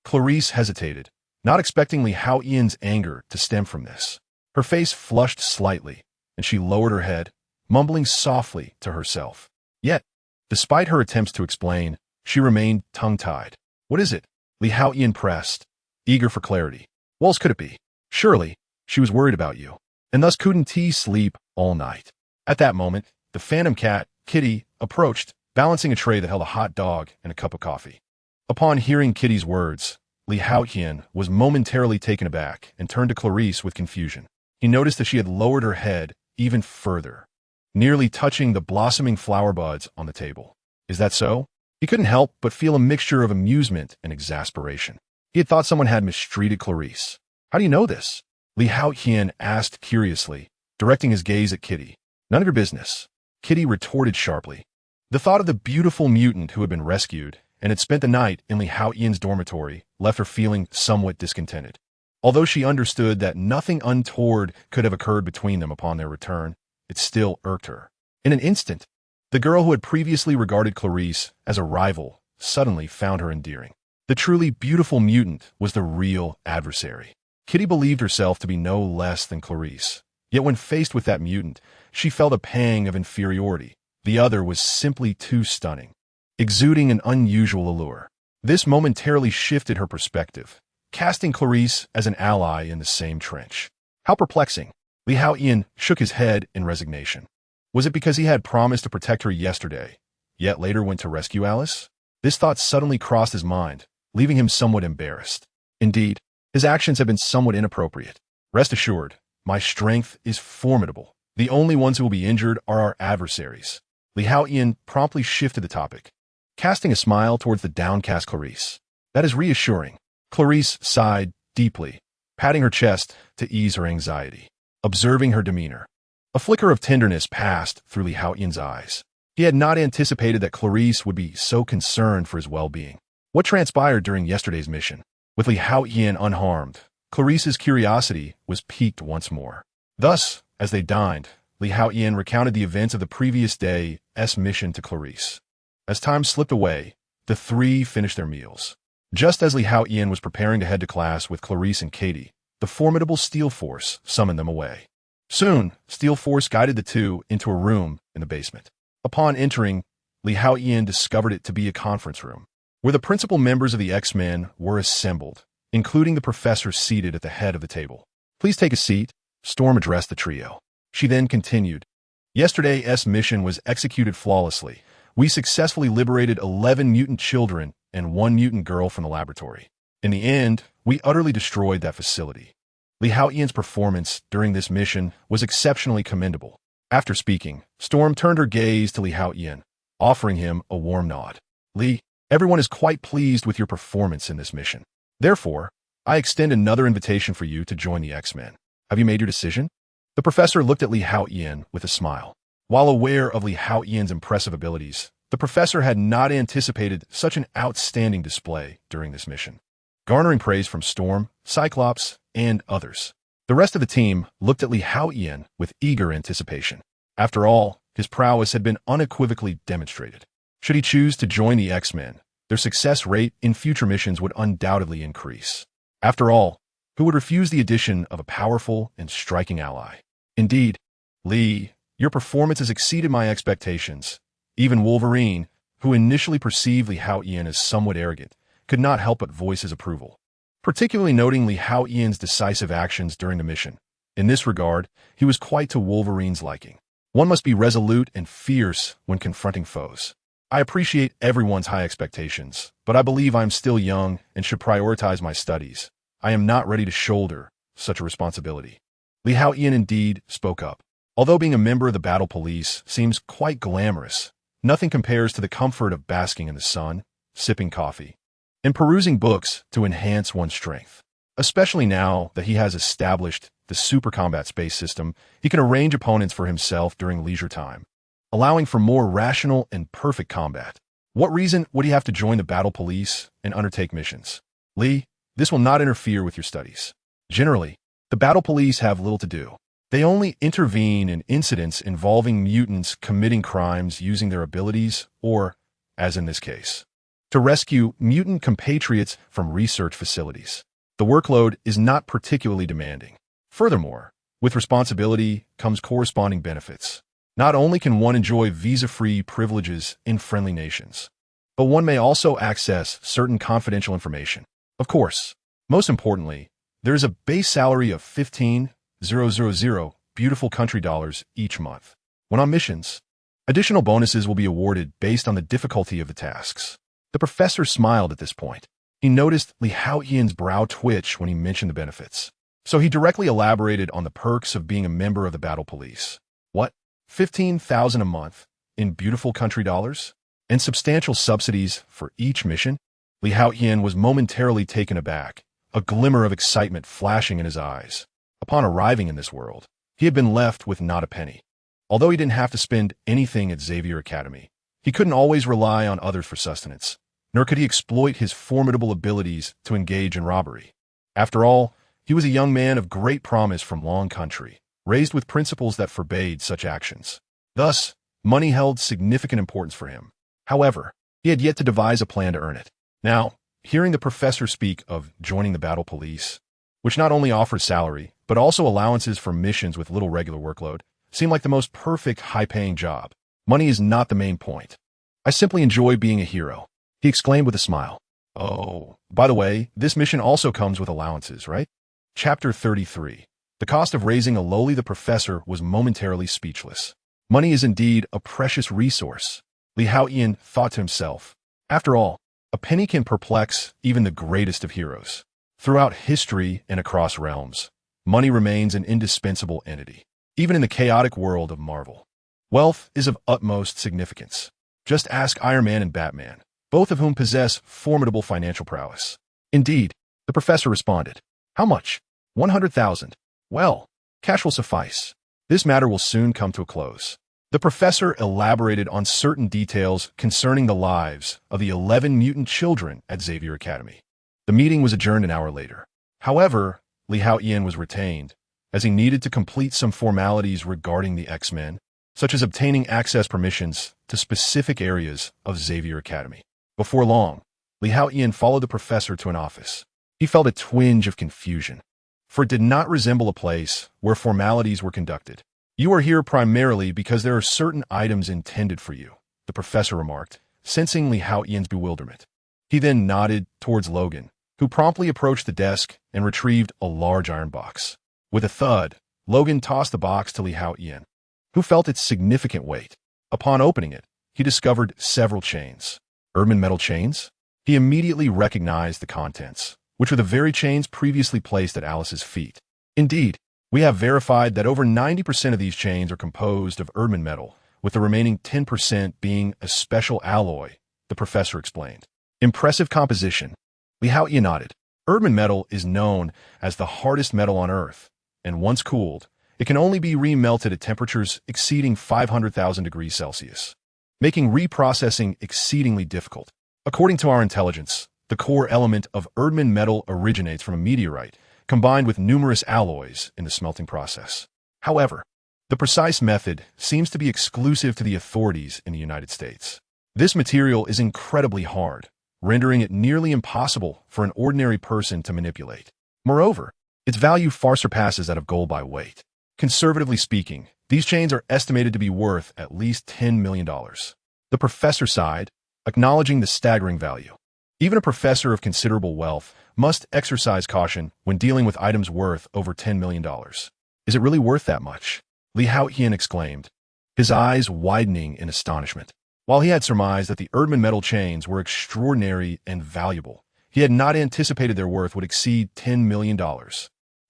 Clarice hesitated, not expecting Li Haotian's anger to stem from this. Her face flushed slightly, and she lowered her head, mumbling softly to herself. Yet, despite her attempts to explain, she remained tongue-tied. What is it? Li Haotian pressed, eager for clarity. What else could it be? Surely, she was worried about you, and thus couldn't sleep all night. At that moment, the phantom cat, Kitty, approached, balancing a tray that held a hot dog and a cup of coffee. Upon hearing Kitty's words, Li Haotian was momentarily taken aback and turned to Clarice with confusion. He noticed that she had lowered her head even further, nearly touching the blossoming flower buds on the table. Is that so? He couldn't help but feel a mixture of amusement and exasperation. He had thought someone had mistreated Clarice. How do you know this? Li Haotian asked curiously, directing his gaze at Kitty. None of your business, Kitty retorted sharply. The thought of the beautiful mutant who had been rescued and had spent the night in Li Haotian's dormitory left her feeling somewhat discontented. Although she understood that nothing untoward could have occurred between them upon their return, it still irked her. In an instant, the girl who had previously regarded Clarice as a rival suddenly found her endearing. The truly beautiful mutant was the real adversary. Kitty believed herself to be no less than Clarice. Yet when faced with that mutant, she felt a pang of inferiority. The other was simply too stunning, exuding an unusual allure. This momentarily shifted her perspective, casting Clarice as an ally in the same trench. How perplexing. Li Haotian shook his head in resignation. Was it because he had promised to protect her yesterday, yet later went to rescue Alice? This thought suddenly crossed his mind, leaving him somewhat embarrassed. Indeed, his actions have been somewhat inappropriate. Rest assured, my strength is formidable. The only ones who will be injured are our adversaries. Li Haotian promptly shifted the topic, casting a smile towards the downcast Clarice. That is reassuring. Clarice sighed deeply, patting her chest to ease her anxiety. Observing her demeanor, a flicker of tenderness passed through Li Haotian's eyes. He had not anticipated that Clarice would be so concerned for his well-being. What transpired during yesterday's mission? With Li Haotian unharmed, Clarice's curiosity was piqued once more. Thus, as they dined, Li Haotian recounted the events of the previous day's mission to Clarice. As time slipped away, the three finished their meals. Just as Li Haotian was preparing to head to class with Clarice and Katie, the formidable Steel Force summoned them away. Soon, Steel Force guided the two into a room in the basement. Upon entering, Li Haotian discovered it to be a conference room, where the principal members of the X-Men were assembled, including the professor seated at the head of the table. Please take a seat, Storm addressed the trio. She then continued. Yesterday's mission was executed flawlessly. We successfully liberated 11 mutant children and 1 mutant girl from the laboratory. In the end, we utterly destroyed that facility. Li Haotian's performance during this mission was exceptionally commendable. After speaking, Storm turned her gaze to Li Haotian, offering him a warm nod. Li, everyone is quite pleased with your performance in this mission. Therefore, I extend another invitation for you to join the X-Men. Have you made your decision? The professor looked at Li Haotian with a smile. While aware of Li Haotian's impressive abilities, the professor had not anticipated such an outstanding display during this mission, garnering praise from Storm, Cyclops, and others. The rest of the team looked at Li Haotian with eager anticipation. After all, his prowess had been unequivocally demonstrated. Should he choose to join the X-Men, their success rate in future missions would undoubtedly increase. After all, who would refuse the addition of a powerful and striking ally? Indeed, Li, your performance has exceeded my expectations. Even Wolverine, who initially perceived Li Haotian as somewhat arrogant, could not help but voice his approval, particularly noting Li Haotian's decisive actions during the mission. In this regard, he was quite to Wolverine's liking. One must be resolute and fierce when confronting foes. I appreciate everyone's high expectations, but I believe I am still young and should prioritize my studies. I am not ready to shoulder such a responsibility. Li Haotian indeed spoke up. Although being a member of the Battle Police seems quite glamorous, nothing compares to the comfort of basking in the sun, sipping coffee, and perusing books to enhance one's strength. Especially now that he has established the super combat space system, he can arrange opponents for himself during leisure time, allowing for more rational and perfect combat. What reason would he have to join the battle police and undertake missions? Lee, this will not interfere with your studies. Generally, the battle police have little to do. They only intervene in incidents involving mutants committing crimes using their abilities or, as in this case, to rescue mutant compatriots from research facilities. The workload is not particularly demanding. Furthermore, with responsibility comes corresponding benefits. Not only can one enjoy visa-free privileges in friendly nations, but one may also access certain confidential information. Of course, most importantly, there is a base salary of 15,000 beautiful country dollars each month. When on missions, additional bonuses will be awarded based on the difficulty of the tasks. The professor smiled at this point. He noticed Li Haotian's brow twitch when he mentioned the benefits. So he directly elaborated on the perks of being a member of the battle police. What? 15,000 a month in beautiful country dollars? And substantial subsidies for each mission? Li Haotian was momentarily taken aback, a glimmer of excitement flashing in his eyes. Upon arriving in this world, he had been left with not a penny. Although he didn't have to spend anything at Xavier Academy, he couldn't always rely on others for sustenance, nor could he exploit his formidable abilities to engage in robbery. After all, he was a young man of great promise from Long Country, raised with principles that forbade such actions. Thus, money held significant importance for him. However, he had yet to devise a plan to earn it. Now, hearing the professor speak of joining the battle police, which not only offers salary, but also allowances for missions with little regular workload, seemed like the most perfect high-paying job. Money is not the main point. I simply enjoy being a hero, he exclaimed with a smile. Oh, by the way, this mission also comes with allowances, right? Chapter 33. The cost of raising a lowly. The professor was momentarily speechless. Money is indeed a precious resource, Li Haotian thought to himself. After all, a penny can perplex even the greatest of heroes. Throughout history and across realms, money remains an indispensable entity, even in the chaotic world of Marvel. Wealth is of utmost significance. Just ask Iron Man and Batman, both of whom possess formidable financial prowess. Indeed, the professor responded. How much? 100,000. Well, cash will suffice. This matter will soon come to a close. The professor elaborated on certain details concerning the lives of the 11 mutant children at Xavier Academy. The meeting was adjourned an hour later. However, Li Haotian was retained, as he needed to complete some formalities regarding the X-Men, such as obtaining access permissions to specific areas of Xavier Academy. Before long, Li Haotian followed the professor to an office. He felt a twinge of confusion, for it did not resemble a place where formalities were conducted. You are here primarily because there are certain items intended for you, the professor remarked, sensing Li Haotian's bewilderment. He then nodded towards Logan, who promptly approached the desk and retrieved a large iron box. With a thud, Logan tossed the box to Li Haotian, who felt its significant weight. Upon opening it, he discovered several chains. Erdman metal chains? He immediately recognized the contents, which were the very chains previously placed at Alice's feet. Indeed, we have verified that over 90% of these chains are composed of Erdman metal, with the remaining 10% being a special alloy, the professor explained. Impressive composition. Li Haotian nodded. Erdman metal is known as the hardest metal on Earth, and once cooled, it can only be remelted at temperatures exceeding 500,000 degrees Celsius, making reprocessing exceedingly difficult. According to our intelligence, the core element of Erdman metal originates from a meteorite, combined with numerous alloys in the smelting process. However, the precise method seems to be exclusive to the authorities in the United States. This material is incredibly hard, rendering it nearly impossible for an ordinary person to manipulate. Moreover, its value far surpasses that of gold by weight. Conservatively speaking, these chains are estimated to be worth at least $10 million. The professor sighed, acknowledging the staggering value. Even a professor of considerable wealth must exercise caution when dealing with items worth over $10 million. Is it really worth that much? Li Haotian exclaimed, his eyes widening in astonishment. While he had surmised that the Erdman metal chains were extraordinary and valuable, he had not anticipated their worth would exceed $10 million.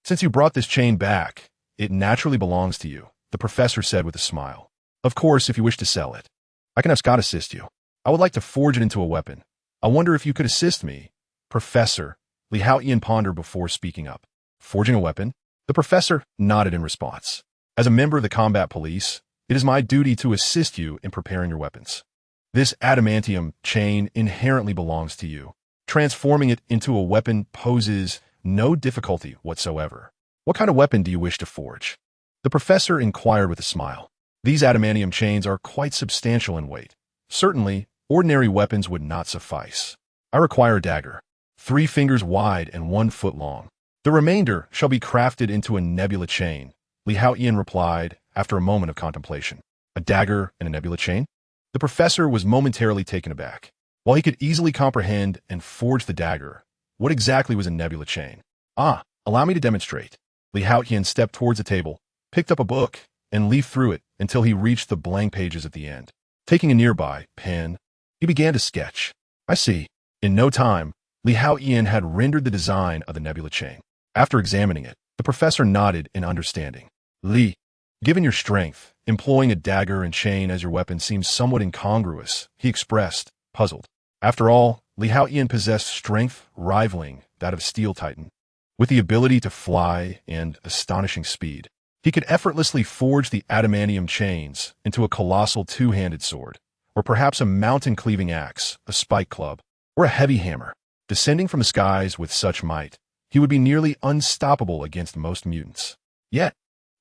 Since you brought this chain back, it naturally belongs to you, the professor said with a smile. Of course, if you wish to sell it. I can have Scott assist you. I would like to forge it into a weapon. I wonder if you could assist me. Professor, Haotian pondered before speaking up. Forging a weapon? The professor nodded in response. As a member of the combat police, it is my duty to assist you in preparing your weapons. This adamantium chain inherently belongs to you. Transforming it into a weapon poses no difficulty whatsoever. What kind of weapon do you wish to forge? The professor inquired with a smile. These adamantium chains are quite substantial in weight. Certainly, ordinary weapons would not suffice. I require a dagger, 3 fingers wide and 1 foot long. The remainder shall be crafted into a nebula chain, Haotian replied after a moment of contemplation. A dagger and a nebula chain? The professor was momentarily taken aback. While he could easily comprehend and forge the dagger, what exactly was a nebula chain? Allow me to demonstrate. Haotian stepped towards the table, picked up a book, and leafed through it until he reached the blank pages at the end. Taking a nearby pen, he began to sketch. I see. In no time, Haotian had rendered the design of the nebula chain. After examining it, the professor nodded in understanding. Given your strength, employing a dagger and chain as your weapon seems somewhat incongruous, he expressed, puzzled. After all, Haotian possessed strength rivaling that of Steel Titan. With the ability to fly and astonishing speed, he could effortlessly forge the adamantium chains into a colossal 2-handed sword, or perhaps a mountain-cleaving axe, a spike club, or a heavy hammer. Descending from the skies with such might, he would be nearly unstoppable against most mutants. Yet,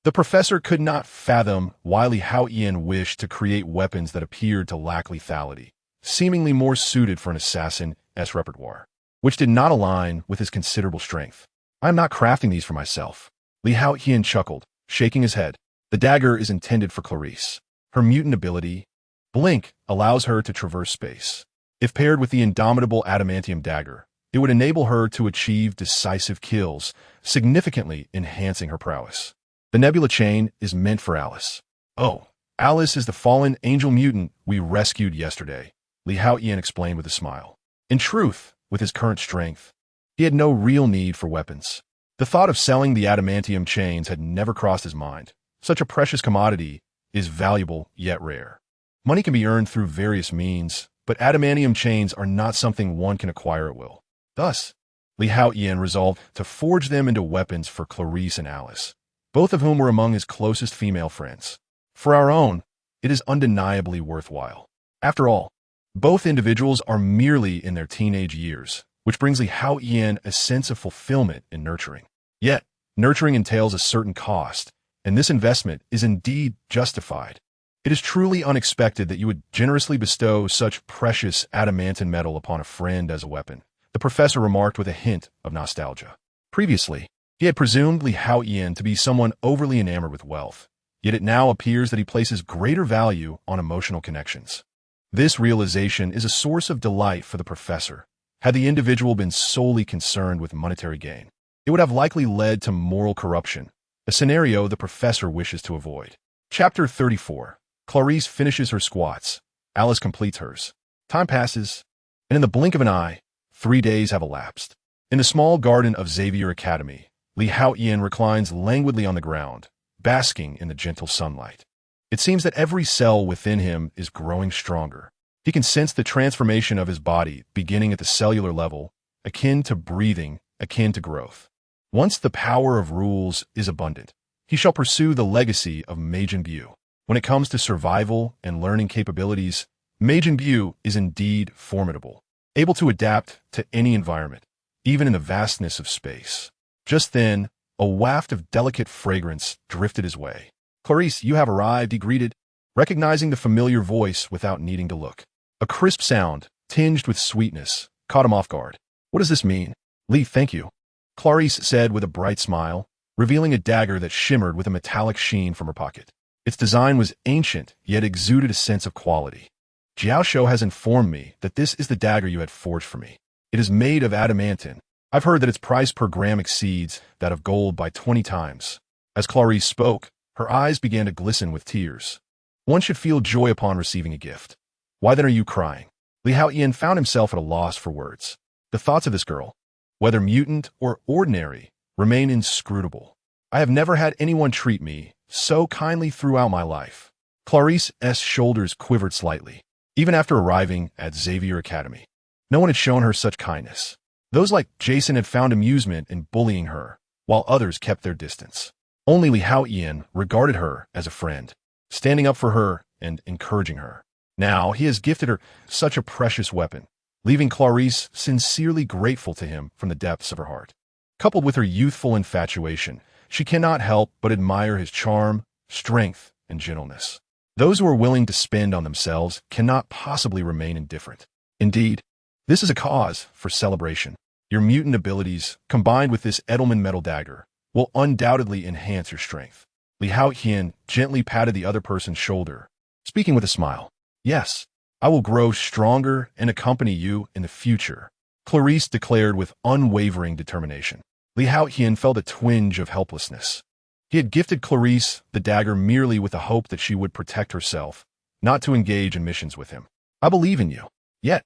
the professor could not fathom why Haotian wished to create weapons that appeared to lack lethality, seemingly more suited for an assassin's repertoire, which did not align with his considerable strength. I am not crafting these for myself. Haotian chuckled, shaking his head. The dagger is intended for Clarice. Her mutant ability, Blink, allows her to traverse space. If paired with the indomitable adamantium dagger, it would enable her to achieve decisive kills, significantly enhancing her prowess. The nebula chain is meant for Alice. Oh, Alice is the fallen angel mutant we rescued yesterday, Haotian explained with a smile. In truth, with his current strength, he had no real need for weapons. The thought of selling the adamantium chains had never crossed his mind. Such a precious commodity is valuable yet rare. Money can be earned through various means, but adamantium chains are not something one can acquire at will. Thus, Haotian resolved to forge them into weapons for Clarice and Alice, both of whom were among his closest female friends. For our own, it is undeniably worthwhile. After all, both individuals are merely in their teenage years, which brings Haotian a sense of fulfillment in nurturing. Yet, nurturing entails a certain cost, and this investment is indeed justified. It is truly unexpected that you would generously bestow such precious adamantine metal upon a friend as a weapon, the professor remarked with a hint of nostalgia. Previously, he had presumed Haotian to be someone overly enamored with wealth, yet it now appears that he places greater value on emotional connections. This realization is a source of delight for the professor. Had the individual been solely concerned with monetary gain, it would have likely led to moral corruption, a scenario the professor wishes to avoid. Chapter 34. Clarice finishes her squats. Alice completes hers. Time passes, and in the blink of an eye, 3 days have elapsed. In the small garden of Xavier Academy, Haotian reclines languidly on the ground, basking in the gentle sunlight. It seems that every cell within him is growing stronger. He can sense the transformation of his body beginning at the cellular level, akin to breathing, akin to growth. Once the power of rules is abundant, he shall pursue the legacy of Majin Buu. When it comes to survival and learning capabilities, Majin Buu is indeed formidable, able to adapt to any environment, even in the vastness of space. Just then, a waft of delicate fragrance drifted his way. Clarice, you have arrived, he greeted, recognizing the familiar voice without needing to look. A crisp sound, tinged with sweetness, caught him off guard. What does this mean? Thank you, Clarice said with a bright smile, revealing a dagger that shimmered with a metallic sheen from her pocket. Its design was ancient, yet exuded a sense of quality. Jiaoshu has informed me that this is the dagger you had forged for me. It is made of adamantine. I've heard that its price per gram exceeds that of gold by 20 times. As Clarice spoke, her eyes began to glisten with tears. One should feel joy upon receiving a gift. Why then are you crying? Haotian found himself at a loss for words. The thoughts of this girl, whether mutant or ordinary, remain inscrutable. I have never had anyone treat me so kindly throughout my life. Clarice's shoulders quivered slightly. Even after arriving at Xavier Academy, no one had shown her such kindness. Those like Jason had found amusement in bullying her, while others kept their distance. Only Haotian regarded her as a friend, standing up for her and encouraging her. Now he has gifted her such a precious weapon, leaving Clarice sincerely grateful to him from the depths of her heart. Coupled with her youthful infatuation, she cannot help but admire his charm, strength, and gentleness. Those who are willing to spend on themselves cannot possibly remain indifferent. Indeed, this is a cause for celebration. Your mutant abilities, combined with this Edelman metal dagger, will undoubtedly enhance your strength. Li Haotian gently patted the other person's shoulder, speaking with a smile. Yes, I will grow stronger and accompany you in the future, Clarice declared with unwavering determination. Li Haotian felt a twinge of helplessness. He had gifted Clarice the dagger merely with the hope that she would protect herself, not to engage in missions with him. I believe in you. Yet,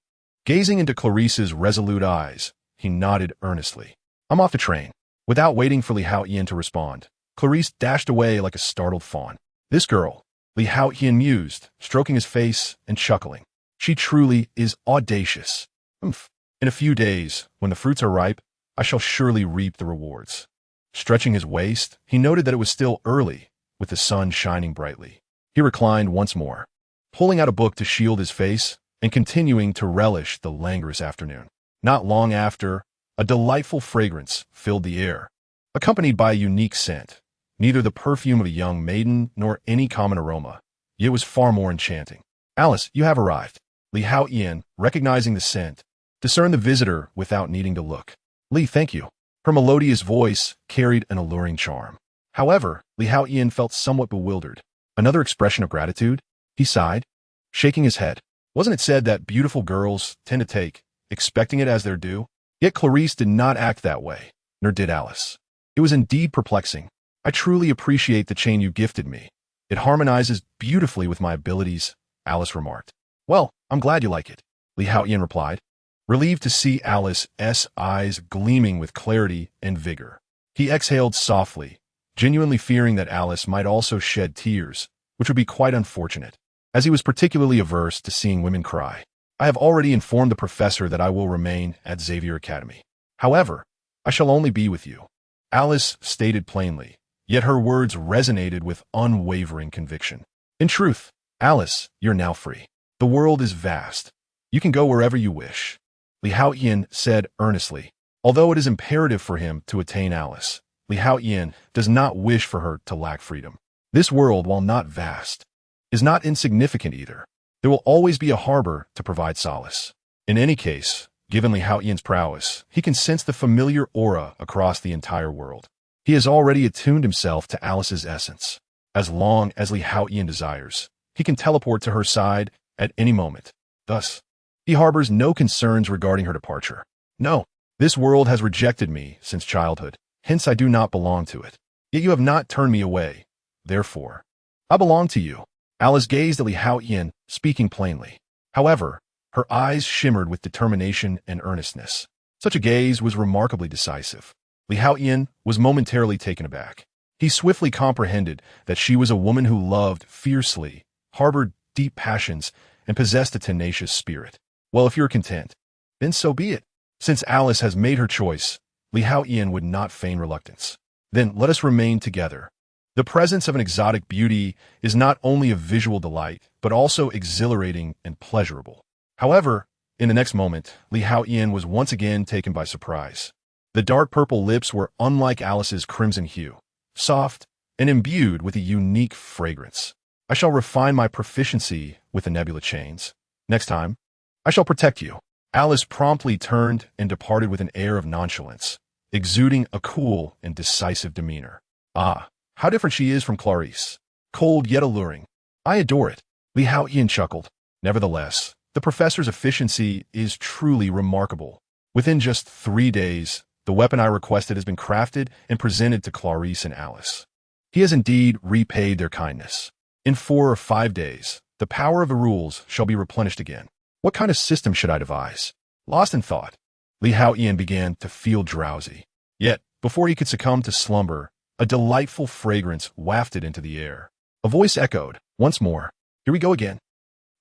gazing into Clarice's resolute eyes, he nodded earnestly. I'm off to train. Without waiting for Li Haotian to respond, Clarice dashed away like a startled fawn. This girl, Li Haotian mused, stroking his face and chuckling. She truly is audacious. Oomph. In a few days, when the fruits are ripe, I shall surely reap the rewards. Stretching his waist, he noted that it was still early, with the sun shining brightly. He reclined once more, pulling out a book to shield his face and continuing to relish the languorous afternoon. Not long after, a delightful fragrance filled the air, accompanied by a unique scent, neither the perfume of a young maiden nor any common aroma, yet was far more enchanting. Alice, you have arrived. Li Haotian, recognizing the scent, discerned the visitor without needing to look. Li, thank you. Her melodious voice carried an alluring charm. However, Li Haotian felt somewhat bewildered. Another expression of gratitude? He sighed, shaking his head. Wasn't it said that beautiful girls tend to take, expecting it as their due? Yet Clarice did not act that way, nor did Alice. It was indeed perplexing. I truly appreciate the chain you gifted me. It harmonizes beautifully with my abilities, Alice remarked. Well, I'm glad you like it, Li Haotian replied, relieved to see Alice's eyes gleaming with clarity and vigor. He exhaled softly, genuinely fearing that Alice might also shed tears, which would be quite unfortunate, as he was particularly averse to seeing women cry. I have already informed the professor that I will remain at Xavier Academy. However, I shall only be with you, Alice stated plainly, yet her words resonated with unwavering conviction. In truth, Alice, you're now free. The world is vast. You can go wherever you wish, Li Haotian said earnestly. Although it is imperative for him to attain Alice, Li Haotian does not wish for her to lack freedom. This world, while not vast, is not insignificant either. There will always be a harbor to provide solace. In any case, given Li Haotian's prowess, he can sense the familiar aura across the entire world. He has already attuned himself to Alice's essence. As long as Li Haotian desires, he can teleport to her side at any moment. Thus, he harbors no concerns regarding her departure. No, this world has rejected me since childhood, hence I do not belong to it. Yet you have not turned me away. Therefore, I belong to you. Alice gazed at Li Haotian, speaking plainly. However, her eyes shimmered with determination and earnestness. Such a gaze was remarkably decisive. Li Haotian was momentarily taken aback. He swiftly comprehended that she was a woman who loved fiercely, harbored deep passions, and possessed a tenacious spirit. Well, if you're content, then so be it. Since Alice has made her choice, Li Haotian would not feign reluctance. Then let us remain together. The presence of an exotic beauty is not only a visual delight, but also exhilarating and pleasurable. However, in the next moment, Li Haotian was once again taken by surprise. The dark purple lips were unlike Alice's crimson hue, soft and imbued with a unique fragrance. I shall refine my proficiency with the nebula chains. Next time, I shall protect you. Alice promptly turned and departed with an air of nonchalance, exuding a cool and decisive demeanor. Ah, how different she is from Clarice. Cold yet alluring. I adore it. Li Haotian chuckled. Nevertheless, the professor's efficiency is truly remarkable. Within just 3 days, the weapon I requested has been crafted and presented to Clarice and Alice. He has indeed repaid their kindness. In 4 or 5 days, the power of the rules shall be replenished again. What kind of system should I devise? Lost in thought, Li Haotian began to feel drowsy. Yet, before he could succumb to slumber, a delightful fragrance wafted into the air. A voice echoed, once more. Here we go again.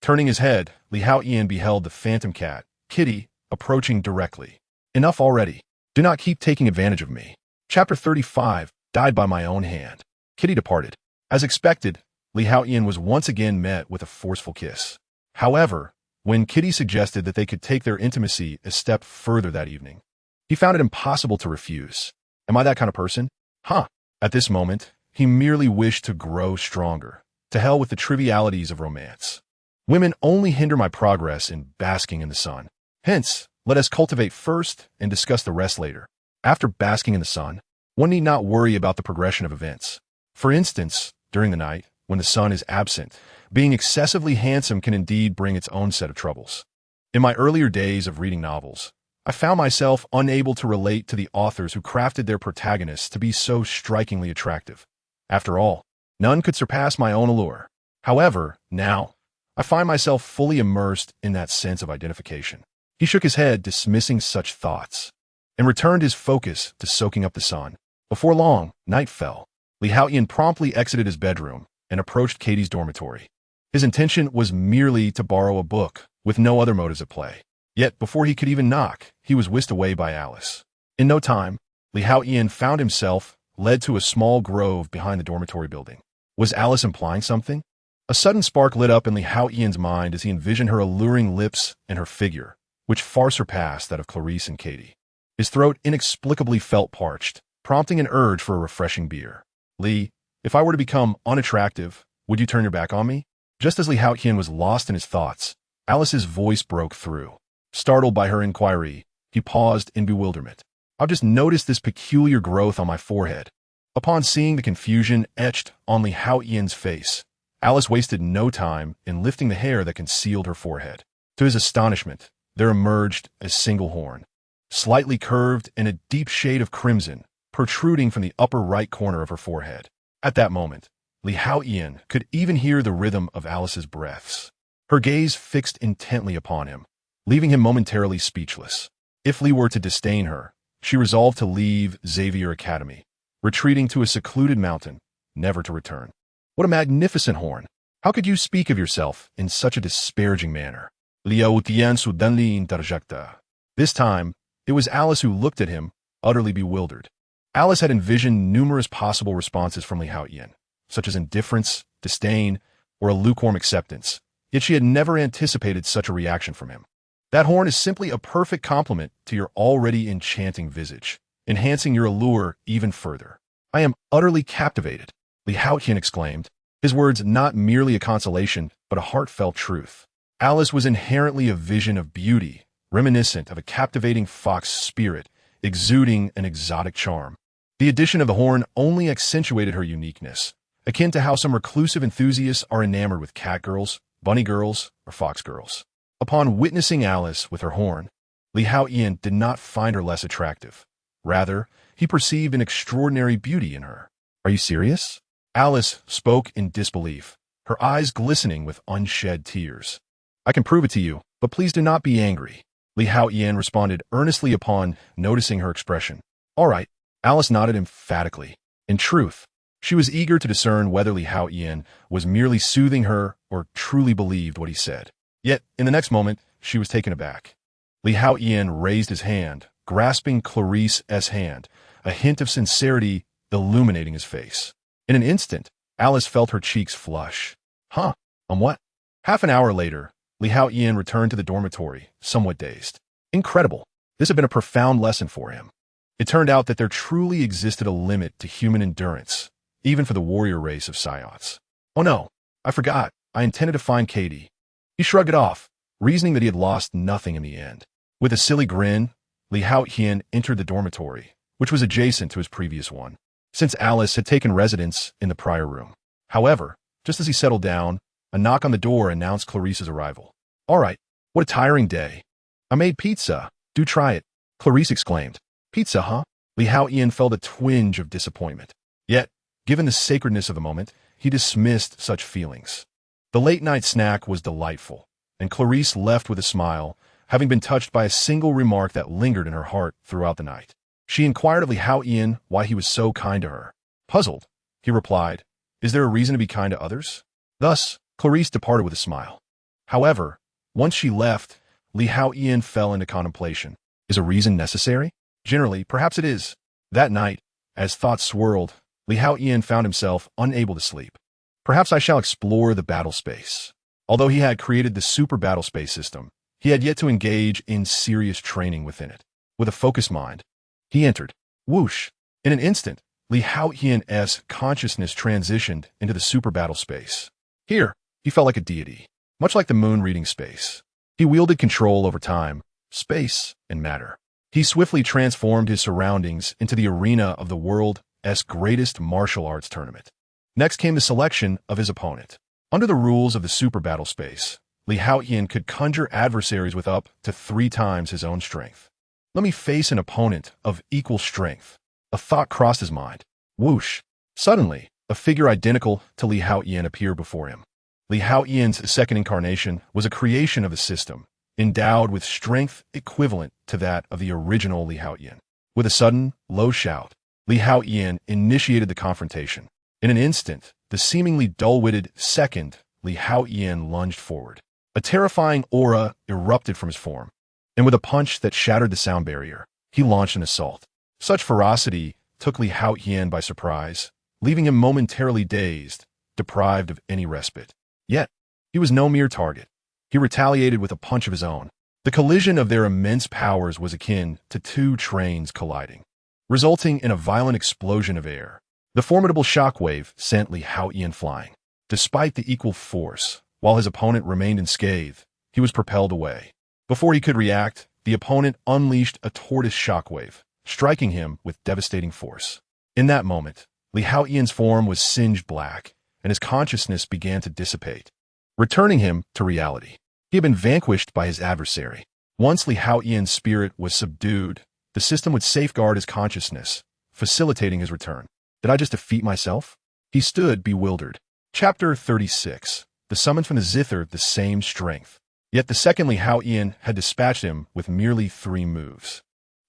Turning his head, Li Haotian beheld the phantom cat, Kitty, approaching directly. Enough already. Do not keep taking advantage of me. Chapter 35, died by my own hand. Kitty departed. As expected, Li Haotian was once again met with a forceful kiss. However, when Kitty suggested that they could take their intimacy a step further that evening, he found it impossible to refuse. Am I that kind of person? Huh. At this moment, he merely wished to grow stronger. To hell with the trivialities of romance. Women only hinder my progress in basking in the sun. Hence, let us cultivate first and discuss the rest later. After basking in the sun, one need not worry about the progression of events. For instance, during the night, when the sun is absent, being excessively handsome can indeed bring its own set of troubles. In my earlier days of reading novels, I found myself unable to relate to the authors who crafted their protagonists to be so strikingly attractive. After all, none could surpass my own allure. However, now, I find myself fully immersed in that sense of identification. He shook his head, dismissing such thoughts, and returned his focus to soaking up the sun. Before long, night fell. Li Haotian promptly exited his bedroom and approached Katie's dormitory. His intention was merely to borrow a book, with no other motives at play. Yet, before he could even knock, he was whisked away by Alice. In no time, Li Haotian found himself led to a small grove behind the dormitory building. Was Alice implying something? A sudden spark lit up in Li Haotian's mind as he envisioned her alluring lips and her figure, which far surpassed that of Clarice and Katie. His throat inexplicably felt parched, prompting an urge for a refreshing beer. Li, if I were to become unattractive, would you turn your back on me? Just as Li Haotian was lost in his thoughts, Alice's voice broke through. Startled by her inquiry, he paused in bewilderment. I've just noticed this peculiar growth on my forehead. Upon seeing the confusion etched on Li Haotian's face, Alice wasted no time in lifting the hair that concealed her forehead. To his astonishment, there emerged a single horn, slightly curved and a deep shade of crimson, protruding from the upper right corner of her forehead. At that moment, Li Haotian could even hear the rhythm of Alice's breaths. Her gaze fixed intently upon him, leaving him momentarily speechless. If Li were to disdain her, she resolved to leave Xavier Academy, retreating to a secluded mountain, never to return. What a magnificent horn! How could you speak of yourself in such a disparaging manner? Li Haotian suddenly interjecta. This time, it was Alice who looked at him, utterly bewildered. Alice had envisioned numerous possible responses from Li Haotian, such as indifference, disdain, or a lukewarm acceptance, yet she had never anticipated such a reaction from him. That horn is simply a perfect complement to your already enchanting visage, enhancing your allure even further. I am utterly captivated, Li Haotian exclaimed, his words not merely a consolation, but a heartfelt truth. Alice was inherently a vision of beauty, reminiscent of a captivating fox spirit, exuding an exotic charm. The addition of the horn only accentuated her uniqueness, akin to how some reclusive enthusiasts are enamored with cat girls, bunny girls, or fox girls. Upon witnessing Alice with her horn, Li Haotian did not find her less attractive. Rather, he perceived an extraordinary beauty in her. Are you serious? Alice spoke in disbelief, her eyes glistening with unshed tears. I can prove it to you, but please do not be angry. Li Haotian responded earnestly upon noticing her expression. All right. Alice nodded emphatically. In truth, she was eager to discern whether Li Haotian was merely soothing her or truly believed what he said. Yet, in the next moment, she was taken aback. Li Haotian raised his hand, grasping Clarice's hand, a hint of sincerity illuminating his face. In an instant, Alice felt her cheeks flush. Huh? On what? Half an hour later, Li Haotian returned to the dormitory, somewhat dazed. Incredible. This had been a profound lesson for him. It turned out that there truly existed a limit to human endurance, even for the warrior race of Riots. Oh no, I forgot. I intended to find Katie. He shrugged it off, reasoning that he had lost nothing in the end. With a silly grin, Li Haotian entered the dormitory, which was adjacent to his previous one, since Alice had taken residence in the prior room. However, just as he settled down, a knock on the door announced Clarice's arrival. All right, what a tiring day. I made pizza. Do try it, Clarice exclaimed. Pizza, huh? Li Haotian felt a twinge of disappointment. Yet, given the sacredness of the moment, he dismissed such feelings. The late-night snack was delightful, and Clarice left with a smile, having been touched by a single remark that lingered in her heart throughout the night. She inquired of Li Haotian why he was so kind to her. Puzzled, he replied, Is there a reason to be kind to others? Thus, Clarice departed with a smile. However, once she left, Li Haotian fell into contemplation. Is a reason necessary? Generally, perhaps it is. That night, as thoughts swirled, Li Haotian found himself unable to sleep. Perhaps I shall explore the battle space. Although he had created the super battle space system, he had yet to engage in serious training within it. With a focused mind, he entered. Whoosh! In an instant, Li Haotian's consciousness transitioned into the super battle space. Here, he felt like a deity, much like the moon reading space. He wielded control over time, space, and matter. He swiftly transformed his surroundings into the arena of the world's greatest martial arts tournament. Next came the selection of his opponent. Under the rules of the super battle space, Li Haotian could conjure adversaries with up to 3 times his own strength. Let me face an opponent of equal strength. A thought crossed his mind. Whoosh! Suddenly, a figure identical to Li Haotian appeared before him. Li Haotian's second incarnation was a creation of the system, endowed with strength equivalent to that of the original Li Haotian. With a sudden, low shout, Li Haotian initiated the confrontation. In an instant, the seemingly dull-witted second Li Haotian lunged forward. A terrifying aura erupted from his form, and with a punch that shattered the sound barrier, he launched an assault. Such ferocity took Li Haotian by surprise, leaving him momentarily dazed, deprived of any respite. Yet, he was no mere target. He retaliated with a punch of his own. The collision of their immense powers was akin to 2 trains colliding, resulting in a violent explosion of air. The formidable shockwave sent Li Haotian flying. Despite the equal force, while his opponent remained unscathed, he was propelled away. Before he could react, the opponent unleashed a tortoise shockwave, striking him with devastating force. In that moment, Li Haotian's form was singed black, and his consciousness began to dissipate, returning him to reality. He had been vanquished by his adversary. Once Li Haotian's spirit was subdued, the system would safeguard his consciousness, facilitating his return. Did I just defeat myself? He stood bewildered. Chapter 36. The summon from the zither the same strength. Yet the second Li Haotian had dispatched him with merely 3 moves.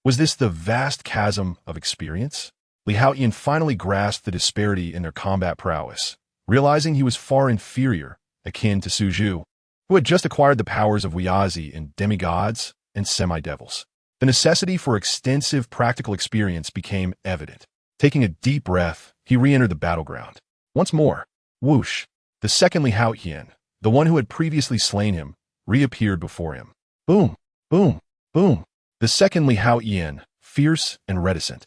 Was this the vast chasm of experience? Li Haotian finally grasped the disparity in their combat prowess, realizing he was far inferior, akin to Suju, who had just acquired the powers of Wiazi and demigods and semi-devils. The necessity for extensive practical experience became evident. Taking a deep breath, he re-entered the battleground. Once more, whoosh, the second Li Haotian, the one who had previously slain him, reappeared before him. Boom, boom, boom. The second Li Haotian, fierce and reticent,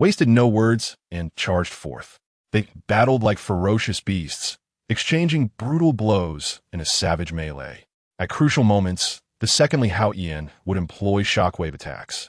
wasted no words and charged forth. They battled like ferocious beasts, exchanging brutal blows in a savage melee. At crucial moments, the second Li Haotian would employ shockwave attacks,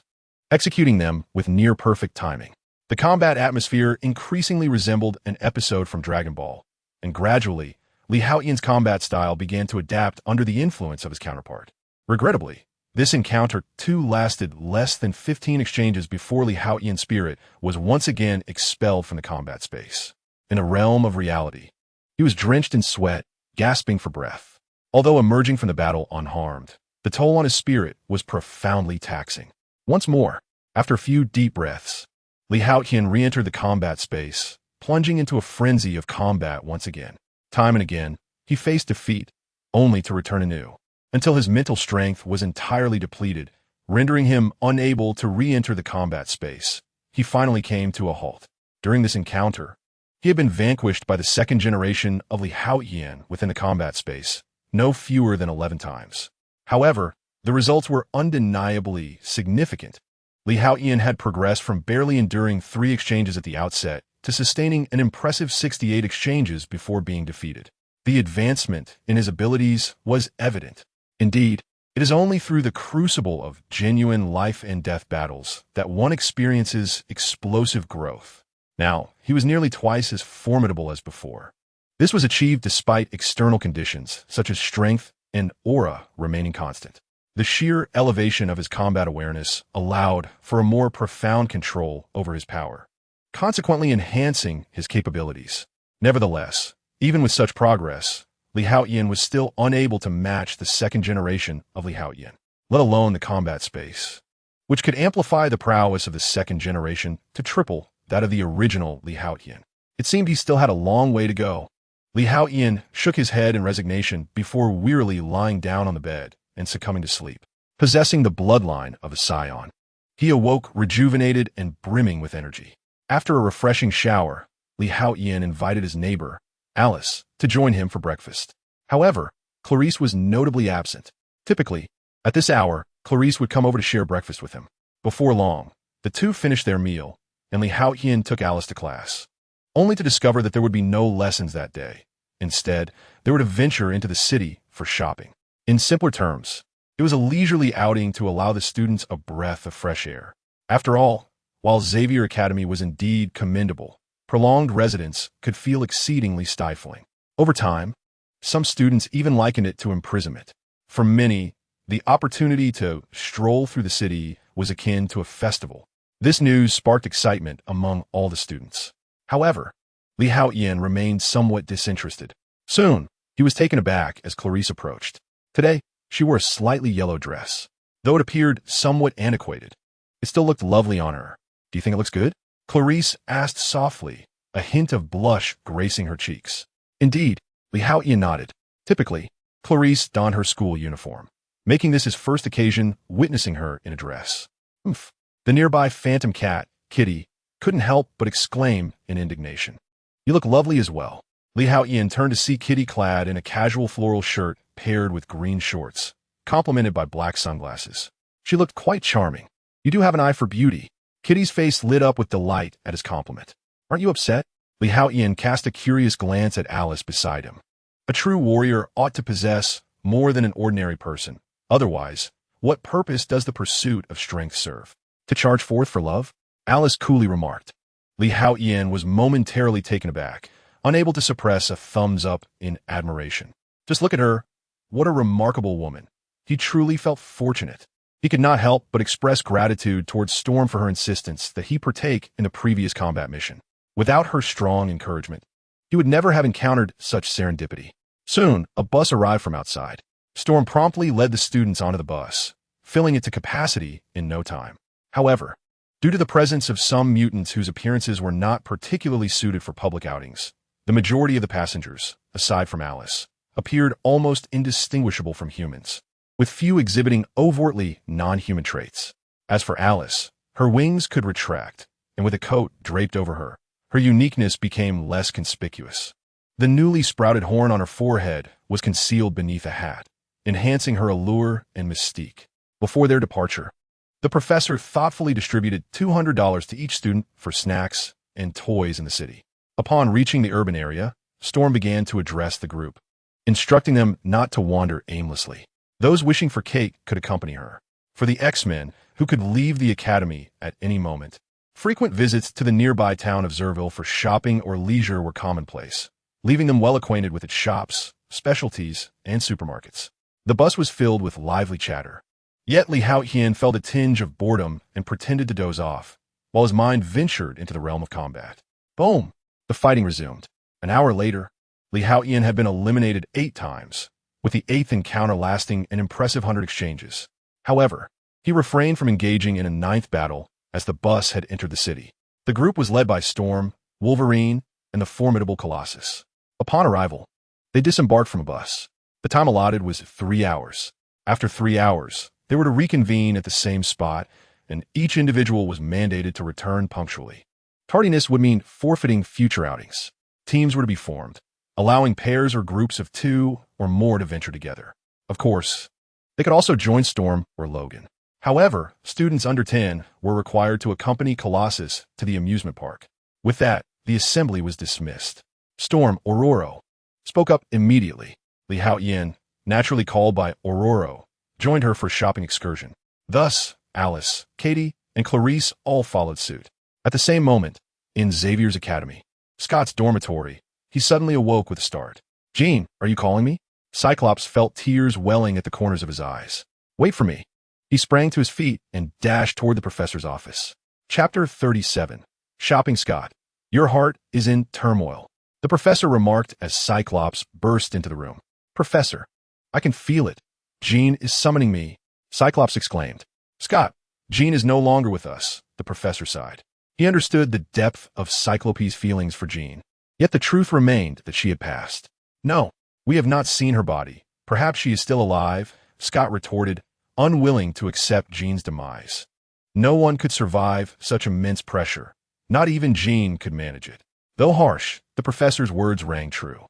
executing them with near-perfect timing. The combat atmosphere increasingly resembled an episode from Dragon Ball, and gradually, Li Haotian's combat style began to adapt under the influence of his counterpart. Regrettably, this encounter too lasted less than 15 exchanges before Li Haotian's spirit was once again expelled from the combat space. In a realm of reality, he was drenched in sweat, gasping for breath. Although emerging from the battle unharmed, the toll on his spirit was profoundly taxing. Once more, after a few deep breaths, Li Haotian re-entered the combat space, plunging into a frenzy of combat once again. Time and again, he faced defeat, only to return anew, until his mental strength was entirely depleted, rendering him unable to re-enter the combat space. He finally came to a halt. During this encounter, he had been vanquished by the second generation of Li Haotian within the combat space, no fewer than 11 times. However, the results were undeniably significant. Li Haotian had progressed from barely enduring 3 exchanges at the outset to sustaining an impressive 68 exchanges before being defeated. The advancement in his abilities was evident. Indeed, it is only through the crucible of genuine life and death battles that one experiences explosive growth. Now, he was nearly twice as formidable as before. This was achieved despite external conditions, such as strength and aura remaining constant. The sheer elevation of his combat awareness allowed for a more profound control over his power, consequently enhancing his capabilities. Nevertheless, even with such progress, Li Haotian was still unable to match the second generation of Li Haotian, let alone the combat space, which could amplify the prowess of the second generation to triple that of the original Li Haotian. It seemed he still had a long way to go. Haotian shook his head in resignation before wearily lying down on the bed and succumbing to sleep. Possessing the bloodline of a scion, he awoke rejuvenated and brimming with energy. After a refreshing shower, Haotian invited his neighbor, Alice, to join him for breakfast. However, Clarice was notably absent. Typically, at this hour, Clarice would come over to share breakfast with him. Before long, the two finished their meal, and Haotian took Alice to class, only to discover that there would be no lessons that day. Instead, they were to venture into the city for shopping. In simpler terms, it was a leisurely outing to allow the students a breath of fresh air. After all, while Xavier Academy was indeed commendable, prolonged residence could feel exceedingly stifling. Over time, some students even likened it to imprisonment. For many, the opportunity to stroll through the city was akin to a festival. This news sparked excitement among all the students. However, Haotian remained somewhat disinterested. Soon, he was taken aback as Clarice approached. Today, she wore a slightly yellow dress. Though it appeared somewhat antiquated, it still looked lovely on her. Do you think it looks good? Clarice asked softly, a hint of blush gracing her cheeks. Indeed, Haotian nodded. Typically, Clarice donned her school uniform, making this his first occasion witnessing her in a dress. Oomph. The nearby phantom cat, Kitty, couldn't help but exclaim in indignation. You look lovely as well. Haotian turned to see Kitty clad in a casual floral shirt paired with green shorts, complemented by black sunglasses. She looked quite charming. You do have an eye for beauty. Kitty's face lit up with delight at his compliment. Aren't you upset? Haotian cast a curious glance at Alice beside him. A true warrior ought to possess more than an ordinary person. Otherwise, what purpose does the pursuit of strength serve? To charge forth for love? Alice coolly remarked. Haotian was momentarily taken aback, unable to suppress a thumbs up in admiration. Just look at her. What a remarkable woman. He truly felt fortunate. He could not help but express gratitude towards Storm for her insistence that he partake in the previous combat mission. Without her strong encouragement, he would never have encountered such serendipity. Soon, a bus arrived from outside. Storm promptly led the students onto the bus, filling it to capacity in no time. However, due to the presence of some mutants whose appearances were not particularly suited for public outings, the majority of the passengers, aside from Alice, appeared almost indistinguishable from humans, with few exhibiting overtly non-human traits. As for Alice, her wings could retract, and with a coat draped over her, her uniqueness became less conspicuous. The newly sprouted horn on her forehead was concealed beneath a hat, enhancing her allure and mystique. Before their departure, the professor thoughtfully distributed $200 to each student for snacks and toys in the city. Upon reaching the urban area, Storm began to address the group, instructing them not to wander aimlessly. Those wishing for cake could accompany her. For the X-Men, who could leave the academy at any moment, frequent visits to the nearby town of Zerville for shopping or leisure were commonplace, leaving them well acquainted with its shops, specialties, and supermarkets. The bus was filled with lively chatter. Yet Haotian felt a tinge of boredom and pretended to doze off, while his mind ventured into the realm of combat. Boom! The fighting resumed. An hour later, Haotian had been eliminated 8 times, with the 8th encounter lasting an impressive 100 exchanges. However, he refrained from engaging in a 9th battle as the bus had entered the city. The group was led by Storm, Wolverine, and the formidable Colossus. Upon arrival, they disembarked from a bus. The time allotted was 3 hours. After 3 hours, they were to reconvene at the same spot, and each individual was mandated to return punctually. Tardiness would mean forfeiting future outings. Teams were to be formed, allowing pairs or groups of 2 or more to venture together. Of course, they could also join Storm or Logan. However, students under 10 were required to accompany Colossus to the amusement park. With that, the assembly was dismissed. Storm, Ororo, spoke up immediately. Haotian, naturally called by Ororo, joined her for a shopping excursion. Thus, Alice, Katie, and Clarice all followed suit. At the same moment, in Xavier's academy, Scott's dormitory, he suddenly awoke with a start. Jean, are you calling me? Cyclops felt tears welling at the corners of his eyes. Wait for me. He sprang to his feet and dashed toward the professor's office. Chapter 37. Shopping Scott. Your heart is in turmoil. The professor remarked as Cyclops burst into the room. Professor, I can feel it. Jean is summoning me, Cyclops exclaimed. Scott, Jean is no longer with us, the professor sighed. He understood the depth of Cyclope's feelings for Jean. Yet the truth remained that she had passed. No, we have not seen her body. Perhaps she is still alive, Scott retorted, unwilling to accept Jean's demise. No one could survive such immense pressure. Not even Jean could manage it. Though harsh, the professor's words rang true.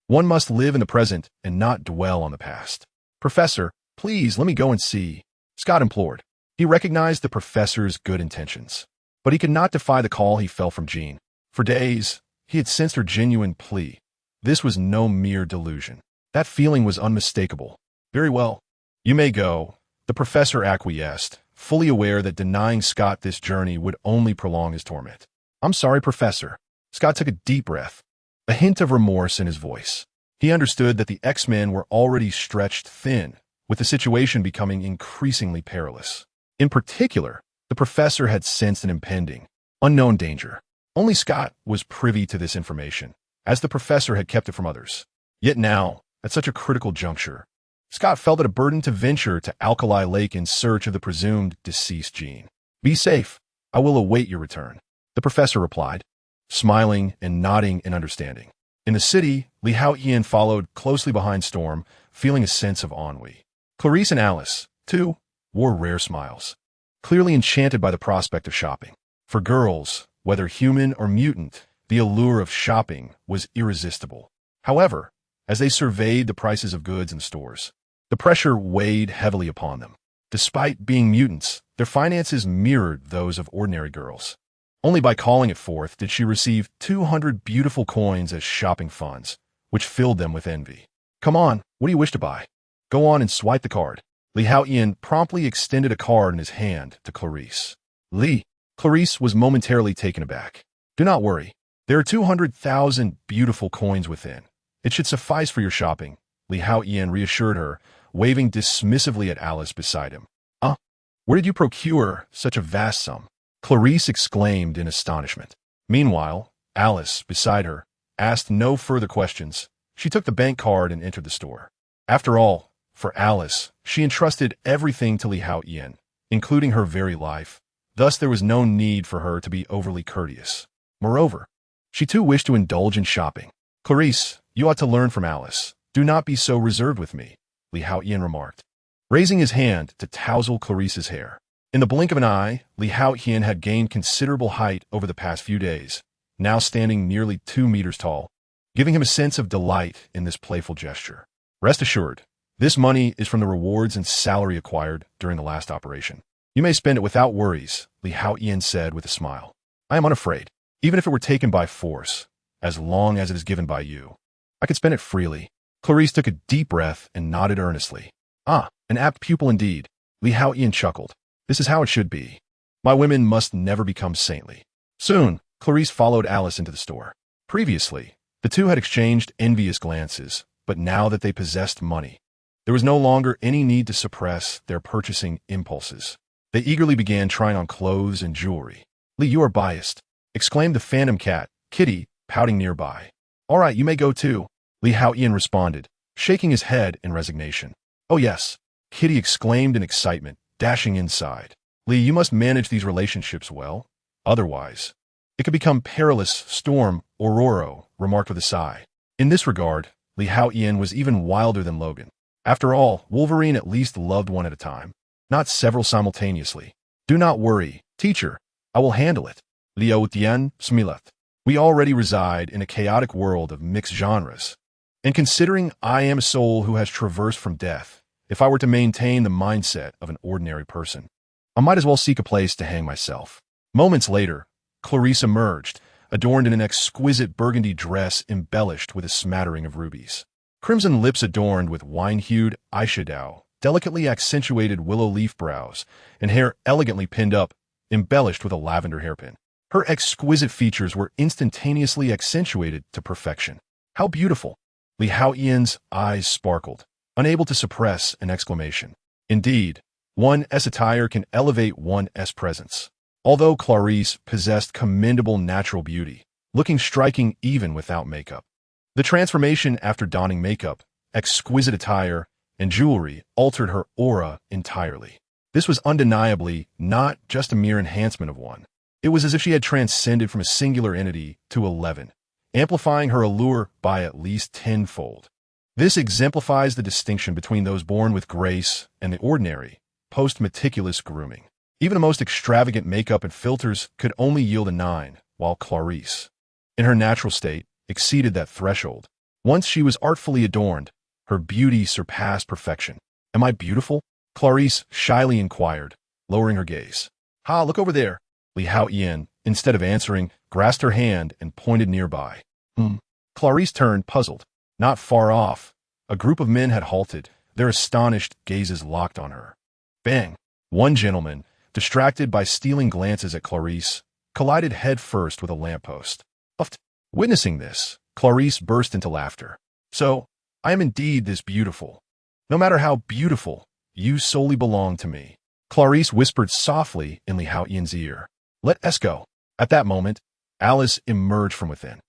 One must live in the present and not dwell on the past. Professor, please let me go and see, Scott implored. He recognized the professor's good intentions, but he could not defy the call he felt from Jean. For days, he had sensed her genuine plea. This was no mere delusion. That feeling was unmistakable. Very well. You may go, the professor acquiesced, fully aware that denying Scott this journey would only prolong his torment. I'm sorry, Professor. Scott took a deep breath, a hint of remorse in his voice. He understood that the X-Men were already stretched thin, with the situation becoming increasingly perilous. In particular, the professor had sensed an impending, unknown danger. Only Scott was privy to this information, as the professor had kept it from others. Yet now, at such a critical juncture, Scott felt it a burden to venture to Alkali Lake in search of the presumed deceased Jean. Be safe. I will await your return, the professor replied, smiling and nodding in understanding. In the city, Haotian followed closely behind Storm, feeling a sense of ennui. Clarice and Alice, too, wore rare smiles, clearly enchanted by the prospect of shopping. For girls, whether human or mutant, the allure of shopping was irresistible. However, as they surveyed the prices of goods in stores, the pressure weighed heavily upon them. Despite being mutants, their finances mirrored those of ordinary girls. Only by calling it forth did she receive 200 beautiful coins as shopping funds, which filled them with envy. Come on, what do you wish to buy? Go on and swipe the card. Haotian promptly extended a card in his hand to Clarice. Clarice was momentarily taken aback. Do not worry. There are 200,000 beautiful coins within. It should suffice for your shopping, Haotian reassured her, waving dismissively at Alice beside him. Where did you procure such a vast sum? Clarice exclaimed in astonishment. Meanwhile, Alice, beside her, asked no further questions. She took the bank card and entered the store. After all, for Alice, she entrusted everything to Haotian, including her very life. Thus there was no need for her to be overly courteous. Moreover, she too wished to indulge in shopping. Clarice, you ought to learn from Alice. Do not be so reserved with me, Haotian remarked, raising his hand to touzle Clarice's hair. In the blink of an eye, Haotian had gained considerable height over the past few days, now standing nearly 2 meters tall, giving him a sense of delight in this playful gesture. Rest assured, this money is from the rewards and salary acquired during the last operation. You may spend it without worries, Haotian said with a smile. I am unafraid, even if it were taken by force, as long as it is given by you. I could spend it freely. Clarice took a deep breath and nodded earnestly. An apt pupil indeed, Haotian chuckled. This is how it should be. My women must never become saintly. Soon, Clarice followed Alice into the store. Previously, the two had exchanged envious glances, but now that they possessed money, there was no longer any need to suppress their purchasing impulses. They eagerly began trying on clothes and jewelry. You are biased, exclaimed the phantom cat, Kitty, pouting nearby. All right, you may go too, Haotian responded, shaking his head in resignation. Oh yes, Kitty exclaimed in excitement, dashing inside. You must manage these relationships well. Otherwise, it could become perilous. Storm, Aurora, remarked with a sigh. In this regard, Haotian was even wilder than Logan. After all, Wolverine at least loved one at a time, not several simultaneously. Do not worry, teacher. I will handle it. Haotian smiled. We already reside in a chaotic world of mixed genres. And considering I am a soul who has traversed from death, if I were to maintain the mindset of an ordinary person, I might as well seek a place to hang myself. Moments later, Clarice emerged, adorned in an exquisite burgundy dress embellished with a smattering of rubies. Crimson lips adorned with wine-hued eyeshadow, delicately accentuated willow leaf brows, and hair elegantly pinned up, embellished with a lavender hairpin. Her exquisite features were instantaneously accentuated to perfection. How beautiful! Haotian's eyes sparkled, unable to suppress an exclamation. Indeed, one's attire can elevate one's presence. Although Clarice possessed commendable natural beauty, looking striking even without makeup. The transformation after donning makeup, exquisite attire, and jewelry altered her aura entirely. This was undeniably not just a mere enhancement of one. It was as if she had transcended from a singular entity to 11, amplifying her allure by at least tenfold. This exemplifies the distinction between those born with grace and the ordinary, post-meticulous grooming. Even the most extravagant makeup and filters could only yield a 9, while Clarice, in her natural state, exceeded that threshold. Once she was artfully adorned, her beauty surpassed perfection. "Am I beautiful?" Clarice shyly inquired, lowering her gaze. "Ha, look over there." Haotian, instead of answering, grasped her hand and pointed nearby. Clarice turned, puzzled. Not far off, a group of men had halted, their astonished gazes locked on her. Bang! One gentleman, distracted by stealing glances at Clarice, collided headfirst with a lamppost. Witnessing this, Clarice burst into laughter. "So, I am indeed this beautiful. No matter how beautiful, you solely belong to me." Clarice whispered softly in Haotian's ear. "Let us go." At that moment, Alice emerged from within.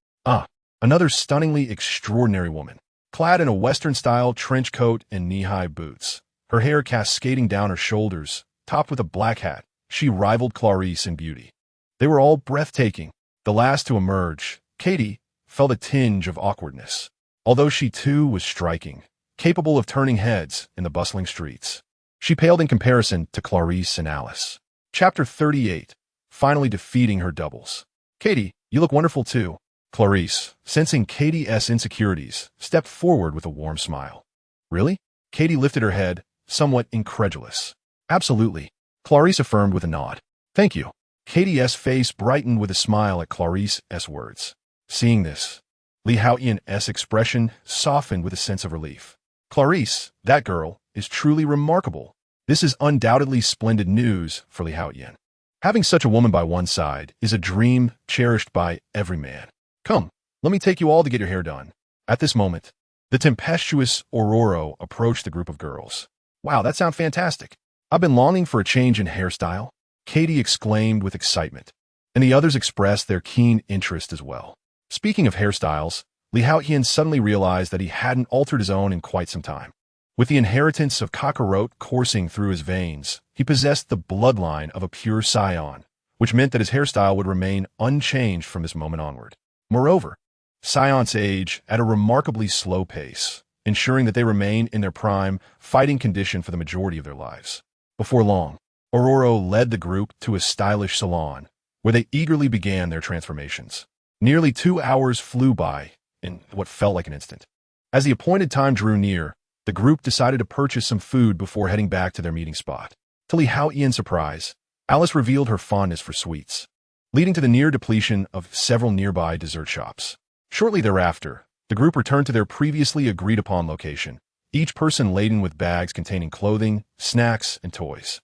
Another stunningly extraordinary woman, clad in a Western-style trench coat and knee-high boots, her hair cascading down her shoulders, topped with a black hat. She rivaled Clarice in beauty. They were all breathtaking. The last to emerge, Katie, felt a tinge of awkwardness, although she too was striking, capable of turning heads in the bustling streets. She paled in comparison to Clarice and Alice. Chapter 38, finally defeating her doubles. "Katie, you look wonderful too." Clarice, sensing Katie's insecurities, stepped forward with a warm smile. "Really?" Katie lifted her head, somewhat incredulous. "Absolutely," Clarice affirmed with a nod. "Thank you." Katie's face brightened with a smile at Clarice's words. Seeing this, Haotian's expression softened with a sense of relief. "Clarice, that girl, is truly remarkable." This is undoubtedly splendid news for Haotian. Having such a woman by one side is a dream cherished by every man. "Come, let me take you all to get your hair done." At this moment, the tempestuous Aurora approached the group of girls. "Wow, that sounds fantastic. I've been longing for a change in hairstyle," Katie exclaimed with excitement, and the others expressed their keen interest as well. Speaking of hairstyles, Haotian suddenly realized that he hadn't altered his own in quite some time. With the inheritance of cockroach coursing through his veins, he possessed the bloodline of a pure scion, which meant that his hairstyle would remain unchanged from this moment onward. Moreover, scions age at a remarkably slow pace, ensuring that they remain in their prime fighting condition for the majority of their lives. Before long, Aurora led the group to a stylish salon, where they eagerly began their transformations. Nearly 2 hours flew by in what felt like an instant. As the appointed time drew near, the group decided to purchase some food before heading back to their meeting spot. To Haotian's surprise, Alice revealed her fondness for sweets, leading to the near depletion of several nearby dessert shops. Shortly thereafter, the group returned to their previously agreed-upon location, each person laden with bags containing clothing, snacks, and toys.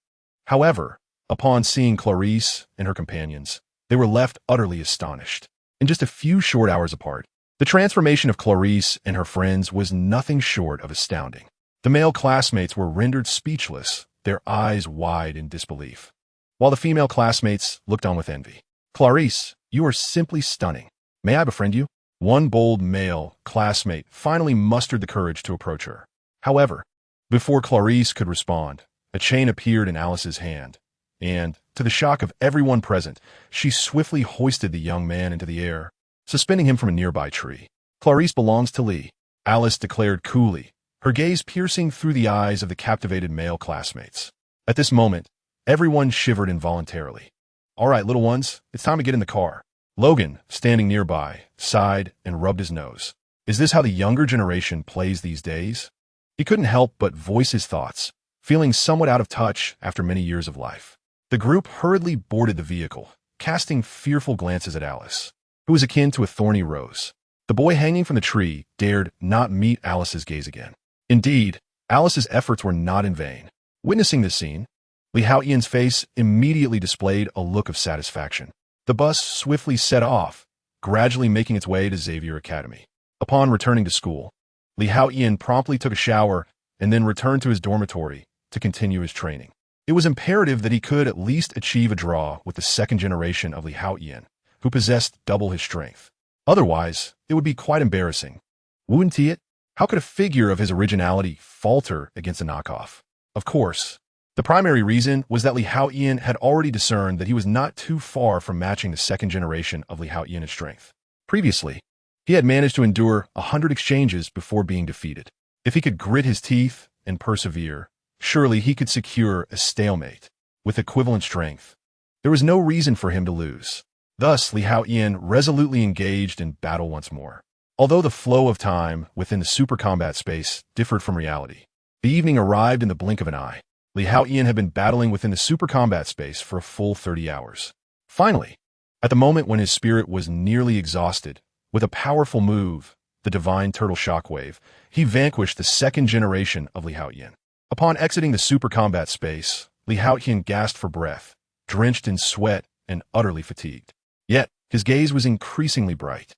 However, upon seeing Clarice and her companions, they were left utterly astonished. In just a few short hours apart, the transformation of Clarice and her friends was nothing short of astounding. The male classmates were rendered speechless, their eyes wide in disbelief, while the female classmates looked on with envy. "Clarice, you are simply stunning. May I befriend you?" One bold male classmate finally mustered the courage to approach her. However, before Clarice could respond, a chain appeared in Alice's hand, and, to the shock of everyone present, she swiftly hoisted the young man into the air, suspending him from a nearby tree. "Clarice belongs to Lee," Alice declared coolly, her gaze piercing through the eyes of the captivated male classmates. At this moment, everyone shivered involuntarily. "All right, little ones, it's time to get in the car." Logan, standing nearby, sighed and rubbed his nose. Is this how the younger generation plays these days? He couldn't help but voice his thoughts, feeling somewhat out of touch after many years of life. The group hurriedly boarded the vehicle, casting fearful glances at Alice, who was akin to a thorny rose. The boy hanging from the tree dared not meet Alice's gaze again. Indeed, Alice's efforts were not in vain. Witnessing this scene, Haotian's face immediately displayed a look of satisfaction. The bus swiftly set off, gradually making its way to Xavier Academy. Upon returning to school, Haotian promptly took a shower and then returned to his dormitory to continue his training. It was imperative that he could at least achieve a draw with the second generation of Haotian, who possessed double his strength. Otherwise, it would be quite embarrassing. Wouldn't it? How could a figure of his originality falter against a knockoff? Of course, The primary reason was that Li Haotian had already discerned that he was not too far from matching the second generation of Li Haotian in strength. Previously, he had managed to endure 100 exchanges before being defeated. If he could grit his teeth and persevere, surely he could secure a stalemate with equivalent strength. There was no reason for him to lose. Thus, Li Haotian resolutely engaged in battle once more. Although the flow of time within the super combat space differed from reality, the evening arrived in the blink of an eye. Li Haotian had been battling within the super combat space for a full 30 hours. Finally, at the moment when his spirit was nearly exhausted, with a powerful move, the divine turtle shockwave, he vanquished the second generation of Li Haotian. Upon exiting the super combat space, Li Haotian gasped for breath, drenched in sweat and utterly fatigued. Yet, his gaze was increasingly bright.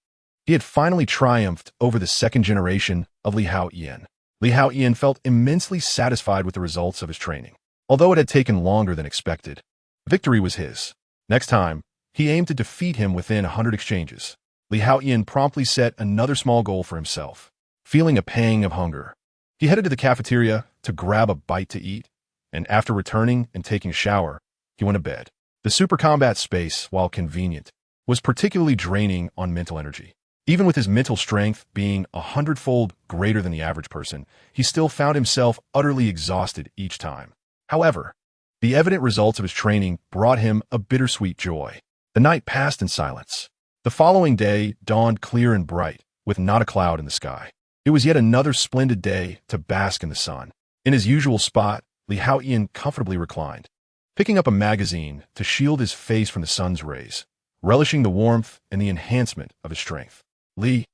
He had finally triumphed over the second generation of Li Haotian. Li Haotian felt immensely satisfied with the results of his training. Although it had taken longer than expected, victory was his. Next time, he aimed to defeat him within 100 exchanges. Li Haotian promptly set another small goal for himself. Feeling a pang of hunger, he headed to the cafeteria to grab a bite to eat, and after returning and taking a shower, he went to bed. The super combat space, while convenient, was particularly draining on mental energy. Even with his mental strength being 100-fold greater than the average person, he still found himself utterly exhausted each time. However, the evident results of his training brought him a bittersweet joy. The night passed in silence. The following day dawned clear and bright, with not a cloud in the sky. It was yet another splendid day to bask in the sun. In his usual spot, Li Haotian comfortably reclined, picking up a magazine to shield his face from the sun's rays, relishing the warmth and the enhancement of his strength. Li,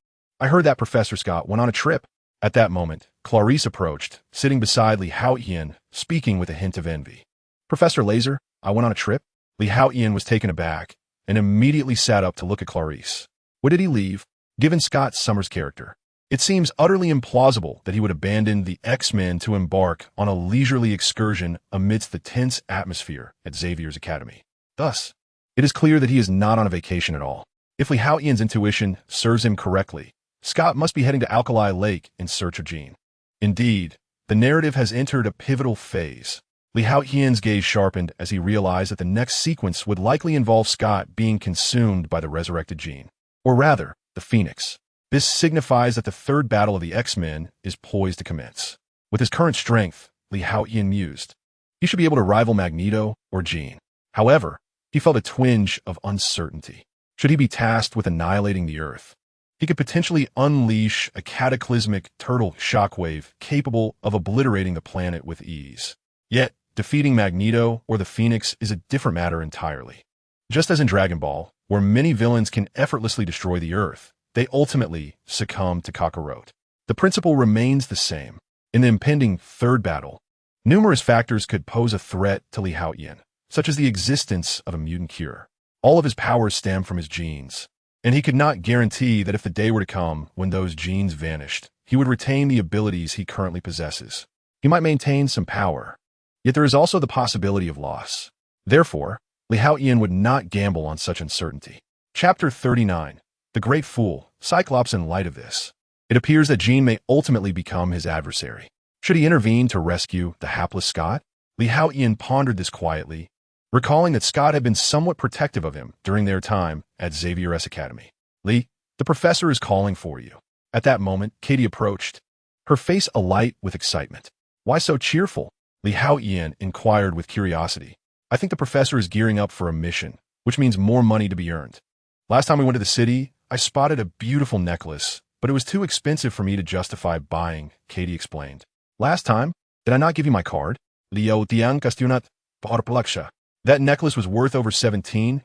I heard that Professor Scott went on a trip. At that moment, Clarice approached, sitting beside Li Haotian, speaking with a hint of envy. Professor Laser, I went on a trip? Li Haotian was taken aback and immediately sat up to look at Clarice. What did he leave? Given Scott Summers' character, it seems utterly implausible that he would abandon the X-Men to embark on a leisurely excursion amidst the tense atmosphere at Xavier's academy. Thus, it is clear that he is not on a vacation at all. If Li Haotian's intuition serves him correctly, Scott must be heading to Alkali Lake in search of Jean. Indeed, the narrative has entered a pivotal phase. Li Haotian's gaze sharpened as he realized that the next sequence would likely involve Scott being consumed by the resurrected Jean. Or rather, the Phoenix. This signifies that the third battle of the X-Men is poised to commence. With his current strength, Li Haotian mused, he should be able to rival Magneto or Jean. However, he felt a twinge of uncertainty. Should he be tasked with annihilating the Earth, he could potentially unleash a cataclysmic turtle shockwave capable of obliterating the planet with ease. Yet, defeating Magneto or the Phoenix is a different matter entirely. Just as in Dragon Ball, where many villains can effortlessly destroy the Earth, they ultimately succumb to Kakarot. The principle remains the same. In the impending third battle, numerous factors could pose a threat to Li Haotian, such as the existence of a mutant cure. All of his powers stem from his genes, and he could not guarantee that if the day were to come when those genes vanished, he would retain the abilities he currently possesses. He might maintain some power, yet there is also the possibility of loss. Therefore, Li Haotian would not gamble on such uncertainty. Chapter 39. The Great Fool, Cyclops. In light of this, it appears that Jean may ultimately become his adversary. Should he intervene to rescue the hapless Scott? Li Haotian pondered this quietly, recalling that Scott had been somewhat protective of him during their time at Xavier's academy. Li, the professor is calling for you. At that moment, Katie approached, her face alight with excitement. Why so cheerful? Li Haotian inquired with curiosity. I think the professor is gearing up for a mission, which means more money to be earned. Last time we went to the city, I spotted a beautiful necklace, but it was too expensive for me to justify buying, Katie explained. Last time, did I not give you my card? Leo Tian Castunat Parplaksha. That necklace was worth over 17,000.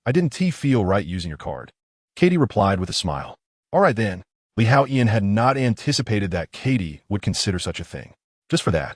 I didn't feel right using your card. Katie replied with a smile. All right then. Li Haotian had not anticipated that Katie would consider such a thing. Just for that,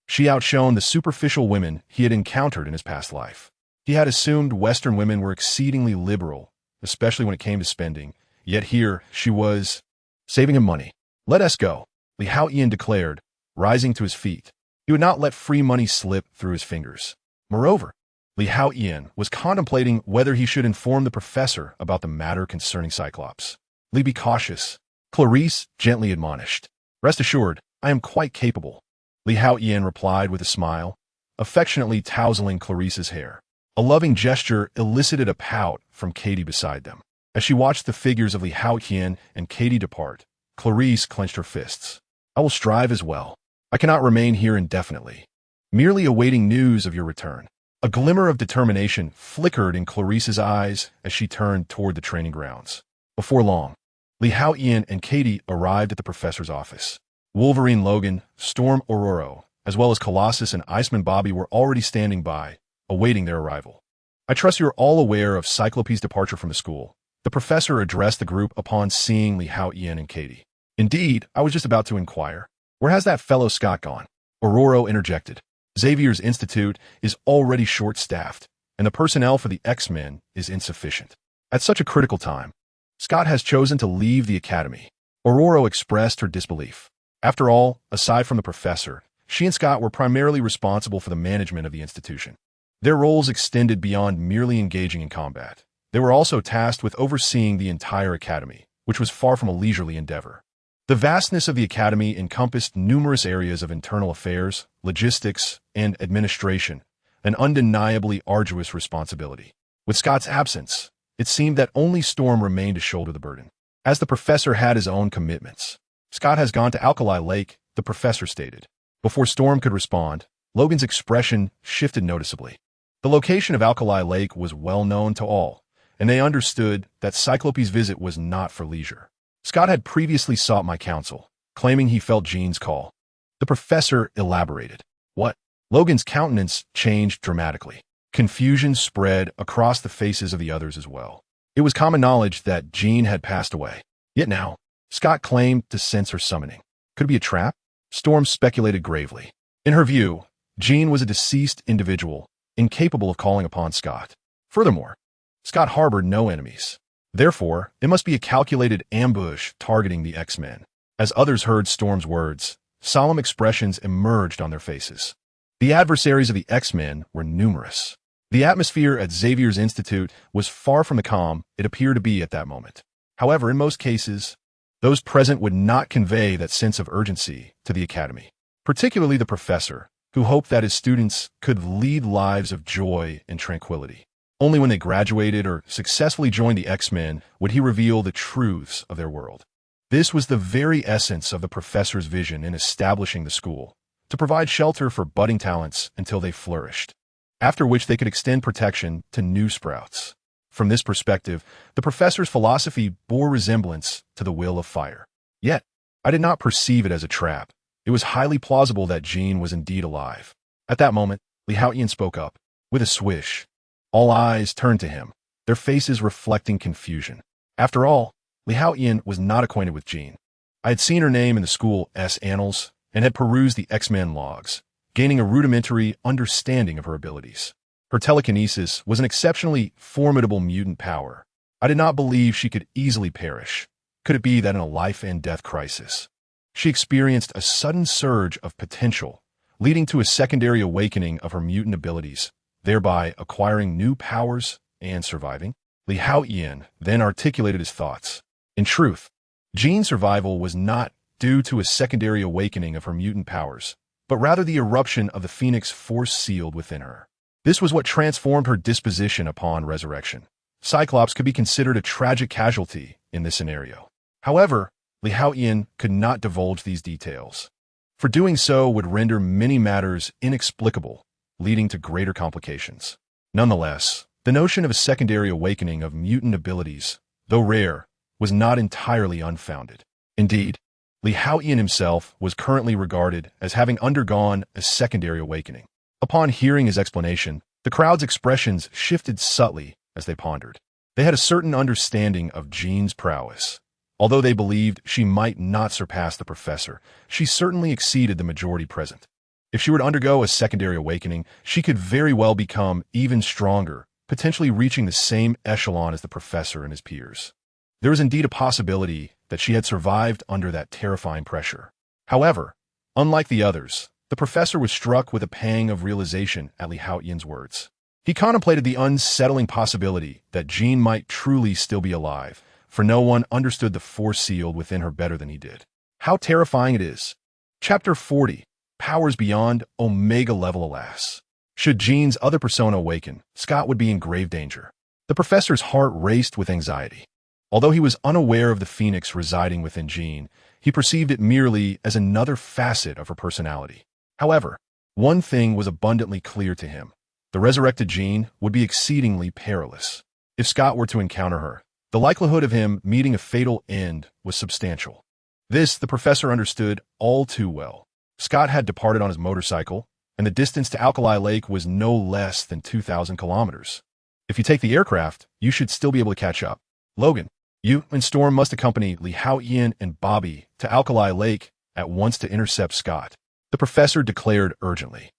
she outshone the superficial women he had encountered in his past life. He had assumed Western women were exceedingly liberal, especially when it came to spending, yet here she was saving him money. Let us go, Li Haotian declared, rising to his feet. He would not let free money slip through his fingers. Moreover, Li Haotian was contemplating whether he should inform the professor about the matter concerning Cyclops. Li, be cautious, Clarice gently admonished. Rest assured, I am quite capable. Li Haotian replied with a smile, affectionately tousling Clarice's hair. A loving gesture elicited a pout from Katie beside them. As she watched the figures of Li Haotian and Katie depart, Clarice clenched her fists. I will strive as well. I cannot remain here indefinitely, merely awaiting news of your return. A glimmer of determination flickered in Clarice's eyes as she turned toward the training grounds. Before long, Li Haotian and Katie arrived at the professor's office. Wolverine Logan, Storm Aurora, as well as Colossus and Iceman Bobby were already standing by, awaiting their arrival. I trust you're all aware of Cyclope's departure from the school. The professor addressed the group upon seeing Li Haotian and Katie. Indeed, I was just about to inquire. Where has that fellow Scott gone? Aurora interjected. Xavier's institute is already short-staffed, and the personnel for the X-Men is insufficient. At such a critical time, Scott has chosen to leave the academy. Aurora expressed her disbelief. After all, aside from the professor, she and Scott were primarily responsible for the management of the institution. Their roles extended beyond merely engaging in combat. They were also tasked with overseeing the entire academy, which was far from a leisurely endeavor. The vastness of the academy encompassed numerous areas of internal affairs, logistics, and administration, an undeniably arduous responsibility. With Scott's absence, it seemed that only Storm remained to shoulder the burden. As the professor had his own commitments, Scott has gone to Alkali Lake, the professor stated. Before Storm could respond, Logan's expression shifted noticeably. The location of Alkali Lake was well known to all, and they understood that Cyclope's visit was not for leisure. Scott had previously sought my counsel, claiming he felt Jean's call. The professor elaborated. What? Logan's countenance changed dramatically. Confusion spread across the faces of the others as well. It was common knowledge that Jean had passed away. Yet now, Scott claimed to sense her summoning. Could it be a trap? Storm speculated gravely. In her view, Jean was a deceased individual, incapable of calling upon Scott. Furthermore, Scott harbored no enemies. Therefore, it must be a calculated ambush targeting the X-Men. As others heard Storm's words, solemn expressions emerged on their faces. The adversaries of the X-Men were numerous. The atmosphere at Xavier's Institute was far from the calm it appeared to be at that moment. However, in most cases, those present would not convey that sense of urgency to the Academy, particularly the professor, who hoped that his students could lead lives of joy and tranquility. Only when they graduated or successfully joined the X-Men would he reveal the truths of their world. This was the very essence of the professor's vision in establishing the school, to provide shelter for budding talents until they flourished, after which they could extend protection to new sprouts. From this perspective, the professor's philosophy bore resemblance to the will of fire. Yet, I did not perceive it as a trap. It was highly plausible that Jean was indeed alive. At that moment, Li Haotian spoke up. With a swish, all eyes turned to him, their faces reflecting confusion. After all, Li Haotian was not acquainted with Jean. I had seen her name in the school's annals and had perused the X-Men logs, gaining a rudimentary understanding of her abilities. Her telekinesis was an exceptionally formidable mutant power. I did not believe she could easily perish. Could it be that in a life-and-death crisis, she experienced a sudden surge of potential, leading to a secondary awakening of her mutant abilities, thereby acquiring new powers and surviving? Li Haotian then articulated his thoughts. In truth, Jean's survival was not due to a secondary awakening of her mutant powers, but rather the eruption of the Phoenix force sealed within her. This was what transformed her disposition upon resurrection. Cyclops could be considered a tragic casualty in this scenario. However, Li Haotian could not divulge these details, for doing so would render many matters inexplicable, leading to greater complications. Nonetheless, the notion of a secondary awakening of mutant abilities, though rare, was not entirely unfounded. Indeed, Li Haotian himself was currently regarded as having undergone a secondary awakening. Upon hearing his explanation, the crowd's expressions shifted subtly as they pondered. They had a certain understanding of Jean's prowess. Although they believed she might not surpass the professor, she certainly exceeded the majority present. If she were to undergo a secondary awakening, she could very well become even stronger, potentially reaching the same echelon as the professor and his peers. There was indeed a possibility that she had survived under that terrifying pressure. However, unlike the others, the professor was struck with a pang of realization at Li Haotian's words. He contemplated the unsettling possibility that Jean might truly still be alive, for no one understood the force sealed within her better than he did. How terrifying it is. Chapter 40. Powers beyond Omega level, alas. Should Jean's other persona awaken, Scott would be in grave danger. The professor's heart raced with anxiety. Although he was unaware of the Phoenix residing within Jean, he perceived it merely as another facet of her personality. However, one thing was abundantly clear to him. The resurrected Jean would be exceedingly perilous. If Scott were to encounter her, the likelihood of him meeting a fatal end was substantial. This the professor understood all too well. Scott had departed on his motorcycle, and the distance to Alkali Lake was no less than 2,000 kilometers. If you take the aircraft, you should still be able to catch up. Logan, you and Storm must accompany Haotian and Bobby to Alkali Lake at once to intercept Scott, the professor declared urgently.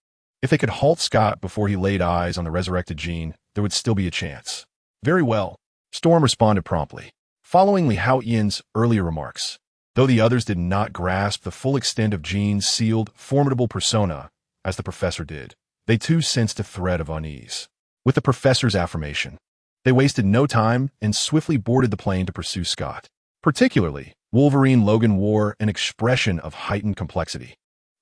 If they could halt Scott before he laid eyes on the resurrected Jean, there would still be a chance. Very well, Storm responded promptly, following Haotian's earlier remarks. Though the others did not grasp the full extent of Jean's sealed, formidable persona, as the professor did, they too sensed a thread of unease. With the professor's affirmation, they wasted no time and swiftly boarded the plane to pursue Scott. Particularly, Wolverine Logan wore an expression of heightened complexity.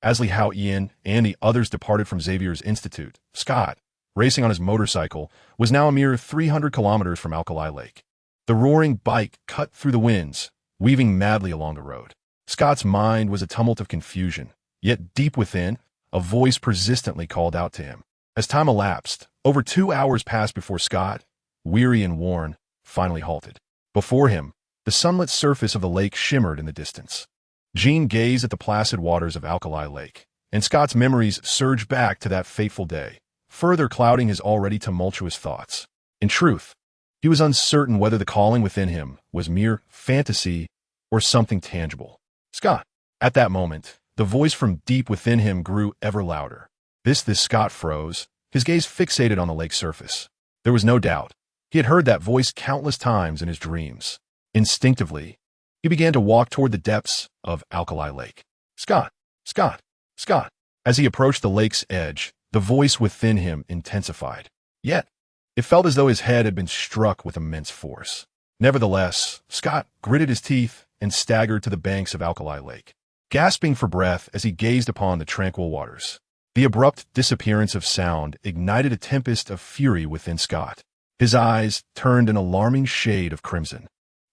As Haotian and the others departed from Xavier's institute, Scott, racing on his motorcycle, was now a mere 300 kilometers from Alkali Lake. The roaring bike cut through the winds, weaving madly along the road. Scott's mind was a tumult of confusion, yet deep within, a voice persistently called out to him. As time elapsed, over 2 hours passed before Scott, weary and worn, finally halted. Before him, the sunlit surface of the lake shimmered in the distance. Jean gazed at the placid waters of Alkali Lake, and Scott's memories surged back to that fateful day, further clouding his already tumultuous thoughts. In truth, he was uncertain whether the calling within him was mere fantasy or something tangible. Scott. At that moment, the voice from deep within him grew ever louder. This Scott froze, his gaze fixated on the lake's surface. There was no doubt. He had heard that voice countless times in his dreams. Instinctively, he began to walk toward the depths of Alkali Lake. Scott, Scott, Scott. As he approached the lake's edge, the voice within him intensified. Yet, it felt as though his head had been struck with immense force. Nevertheless, Scott gritted his teeth and staggered to the banks of Alkali Lake, gasping for breath as he gazed upon the tranquil waters. The abrupt disappearance of sound ignited a tempest of fury within Scott. His eyes turned an alarming shade of crimson.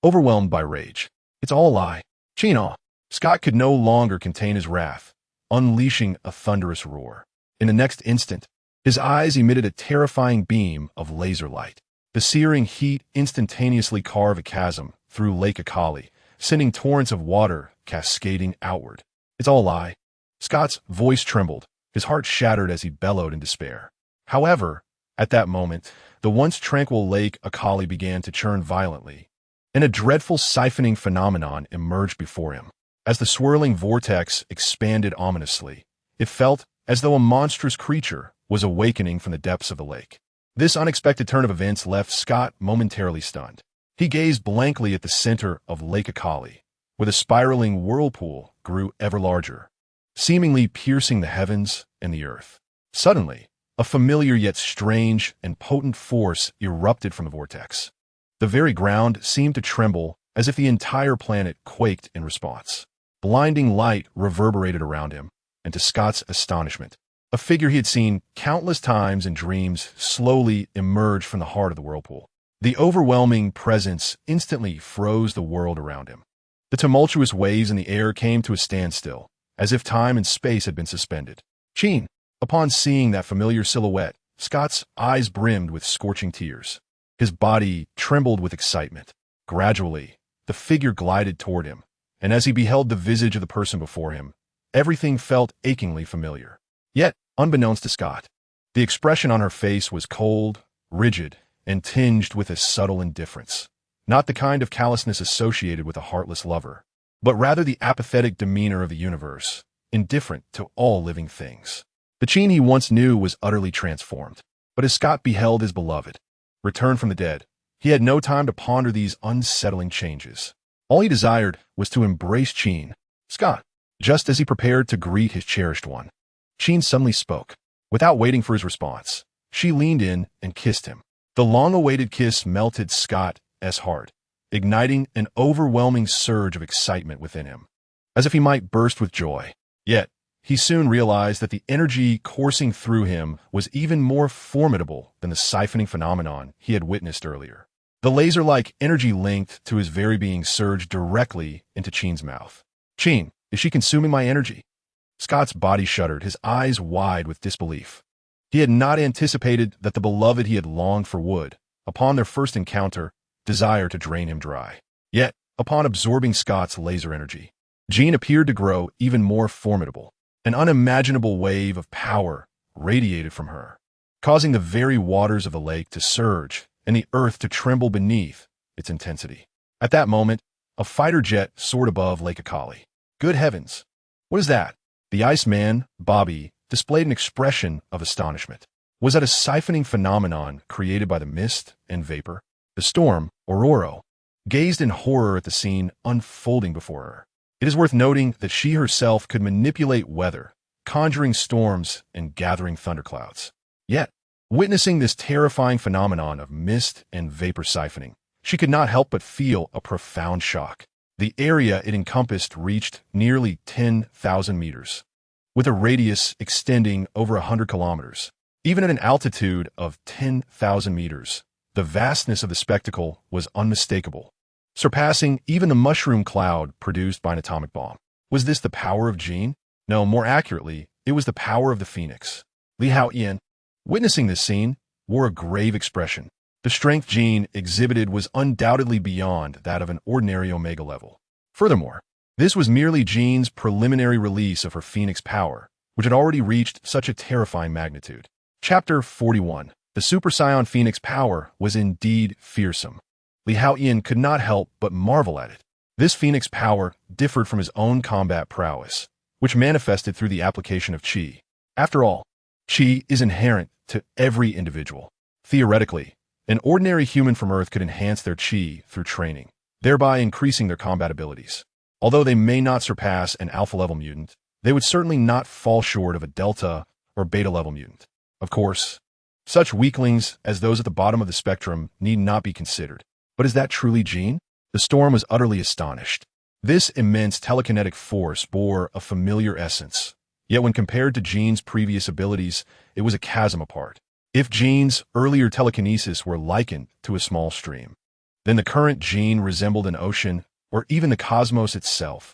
Overwhelmed by rage. It's all a lie. Chino. Scott could no longer contain his wrath, unleashing a thunderous roar. In the next instant, his eyes emitted a terrifying beam of laser light. The searing heat instantaneously carved a chasm through Lake Akali, sending torrents of water cascading outward. It's all a lie. Scott's voice trembled, his heart shattered as he bellowed in despair. However, at that moment, the once tranquil Lake Akali began to churn violently, and a dreadful siphoning phenomenon emerged before him. As the swirling vortex expanded ominously, it felt as though a monstrous creature was awakening from the depths of the lake. This unexpected turn of events left Scott momentarily stunned. He gazed blankly at the center of Lake Akali, where the spiraling whirlpool grew ever larger, seemingly piercing the heavens and the earth. Suddenly, a familiar yet strange and potent force erupted from the vortex. The very ground seemed to tremble as if the entire planet quaked in response. Blinding light reverberated around him, and to Scott's astonishment, a figure he had seen countless times in dreams slowly emerged from the heart of the whirlpool. The overwhelming presence instantly froze the world around him. The tumultuous waves in the air came to a standstill, as if time and space had been suspended. Jean. Upon seeing that familiar silhouette, Scott's eyes brimmed with scorching tears. His body trembled with excitement. Gradually, the figure glided toward him, and as he beheld the visage of the person before him, everything felt achingly familiar. Yet, unbeknownst to Scott, the expression on her face was cold, rigid, and tinged with a subtle indifference. Not the kind of callousness associated with a heartless lover, but rather the apathetic demeanor of the universe, indifferent to all living things. The Jean he once knew was utterly transformed, but as Scott beheld his beloved return from the dead, he had no time to ponder these unsettling changes. All he desired was to embrace Jean. Scott. Just as he prepared to greet his cherished one, Jean suddenly spoke. Without waiting for his response, she leaned in and kissed him. The long-awaited kiss melted Scott's heart, igniting an overwhelming surge of excitement within him, as if he might burst with joy. Yet, he soon realized that the energy coursing through him was even more formidable than the siphoning phenomenon he had witnessed earlier. The laser-like energy linked to his very being surged directly into Qin's mouth. "Qin, is she consuming my energy?" Scott's body shuddered, his eyes wide with disbelief. He had not anticipated that the beloved he had longed for would, upon their first encounter, desire to drain him dry. Yet, upon absorbing Scott's laser energy, Jean appeared to grow even more formidable. An unimaginable wave of power radiated from her, causing the very waters of the lake to surge and the earth to tremble beneath its intensity. At that moment, a fighter jet soared above Lake Akali. Good heavens! What is that? The Iceman, Bobby, displayed an expression of astonishment. Was that a siphoning phenomenon created by the mist and vapor? The storm, Aurora, gazed in horror at the scene unfolding before her. It is worth noting that she herself could manipulate weather, conjuring storms and gathering thunderclouds. Yet, witnessing this terrifying phenomenon of mist and vapor siphoning, she could not help but feel a profound shock. The area it encompassed reached nearly 10,000 meters, with a radius extending over 100 kilometers. Even at an altitude of 10,000 meters, the vastness of the spectacle was unmistakable, surpassing even the mushroom cloud produced by an atomic bomb. Was this the power of Jean? No, more accurately, it was the power of the Phoenix. Li Haotian, witnessing this scene, wore a grave expression. The strength Jean exhibited was undoubtedly beyond that of an ordinary Omega level. Furthermore, this was merely Jean's preliminary release of her Phoenix power, which had already reached such a terrifying magnitude. Chapter 41. The Super Saiyan Phoenix power was indeed fearsome. Li Haotian could not help but marvel at it. This Phoenix power differed from his own combat prowess, which manifested through the application of Qi. After all, Qi is inherent to every individual. Theoretically, an ordinary human from Earth could enhance their Qi through training, thereby increasing their combat abilities. Although they may not surpass an alpha-level mutant, they would certainly not fall short of a delta or beta-level mutant. Of course, such weaklings as those at the bottom of the spectrum need not be considered. But is that truly Jean? The storm was utterly astonished. This immense telekinetic force bore a familiar essence, yet when compared to Jean's previous abilities, it was a chasm apart. If Jean's earlier telekinesis were likened to a small stream, then the current Jean resembled an ocean or even the cosmos itself,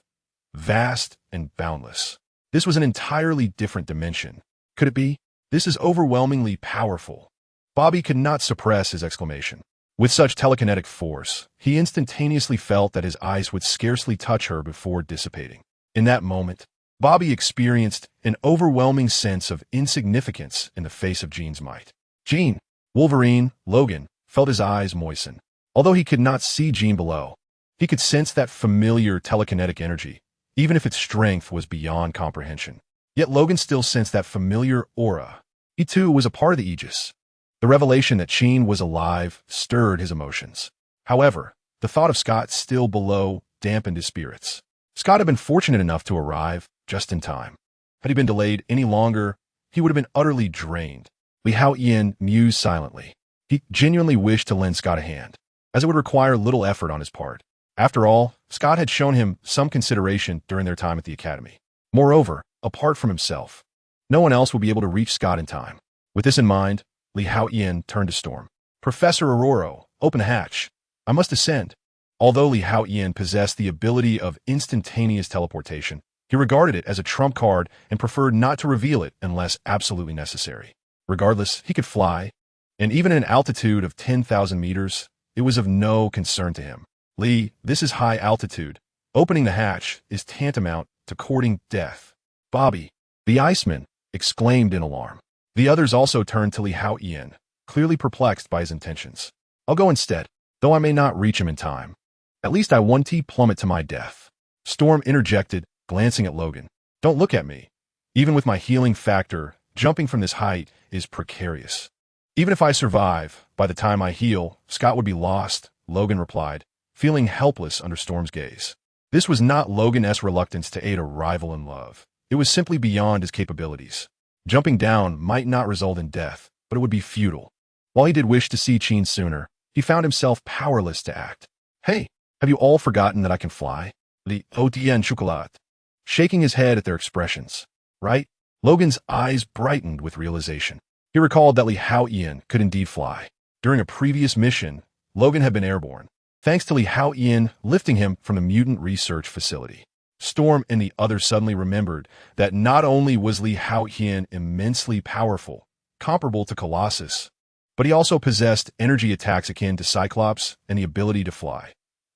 vast and boundless. This was an entirely different dimension. Could it be? This is overwhelmingly powerful. Bobby could not suppress his exclamation. With such telekinetic force, he instantaneously felt that his eyes would scarcely touch her before dissipating. In that moment, Bobby experienced an overwhelming sense of insignificance in the face of Jean's might. Jean, Wolverine, Logan, felt his eyes moisten. Although he could not see Jean below, he could sense that familiar telekinetic energy, even if its strength was beyond comprehension. Yet Logan still sensed that familiar aura. He too was a part of the Aegis. The revelation that Jean was alive stirred his emotions. However, the thought of Scott still below dampened his spirits. Scott had been fortunate enough to arrive just in time. Had he been delayed any longer, he would have been utterly drained. Li Haotian mused silently. He genuinely wished to lend Scott a hand, as it would require little effort on his part. After all, Scott had shown him some consideration during their time at the academy. Moreover, apart from himself, no one else would be able to reach Scott in time. With this in mind, Li Haotian turned to Storm. "Professor Aurora, open the hatch. I must ascend." Although Li Haotian possessed the ability of instantaneous teleportation, he regarded it as a trump card and preferred not to reveal it unless absolutely necessary. Regardless, he could fly, and even at an altitude of 10,000 meters, it was of no concern to him. "Li, this is high altitude. Opening the hatch is tantamount to courting death." "Bobby," the Iceman exclaimed in alarm. The others also turned to Li Haotian, clearly perplexed by his intentions. "I'll go instead, though I may not reach him in time. At least I won't plummet to my death." Storm interjected, glancing at Logan. "Don't look at me. Even with my healing factor, jumping from this height is precarious." "Even if I survive, by the time I heal, Scott would be lost," Logan replied, feeling helpless under Storm's gaze. This was not Logan's reluctance to aid a rival in love. It was simply beyond his capabilities. Jumping down might not result in death, but it would be futile. While he did wish to see Qin sooner, he found himself powerless to act. "Hey, have you all forgotten that I can fly?" The Haotian chocolat, shaking his head at their expressions. right? Logan's eyes brightened with realization. He recalled that Haotian could indeed fly. During a previous mission, Logan had been airborne, thanks to Haotian lifting him from the mutant research facility. Storm and the others suddenly remembered that not only was Haotian immensely powerful, comparable to Colossus, but he also possessed energy attacks akin to Cyclops and the ability to fly,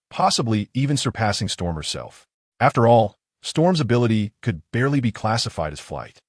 possibly even surpassing Storm herself. After all, Storm's ability could barely be classified as flight.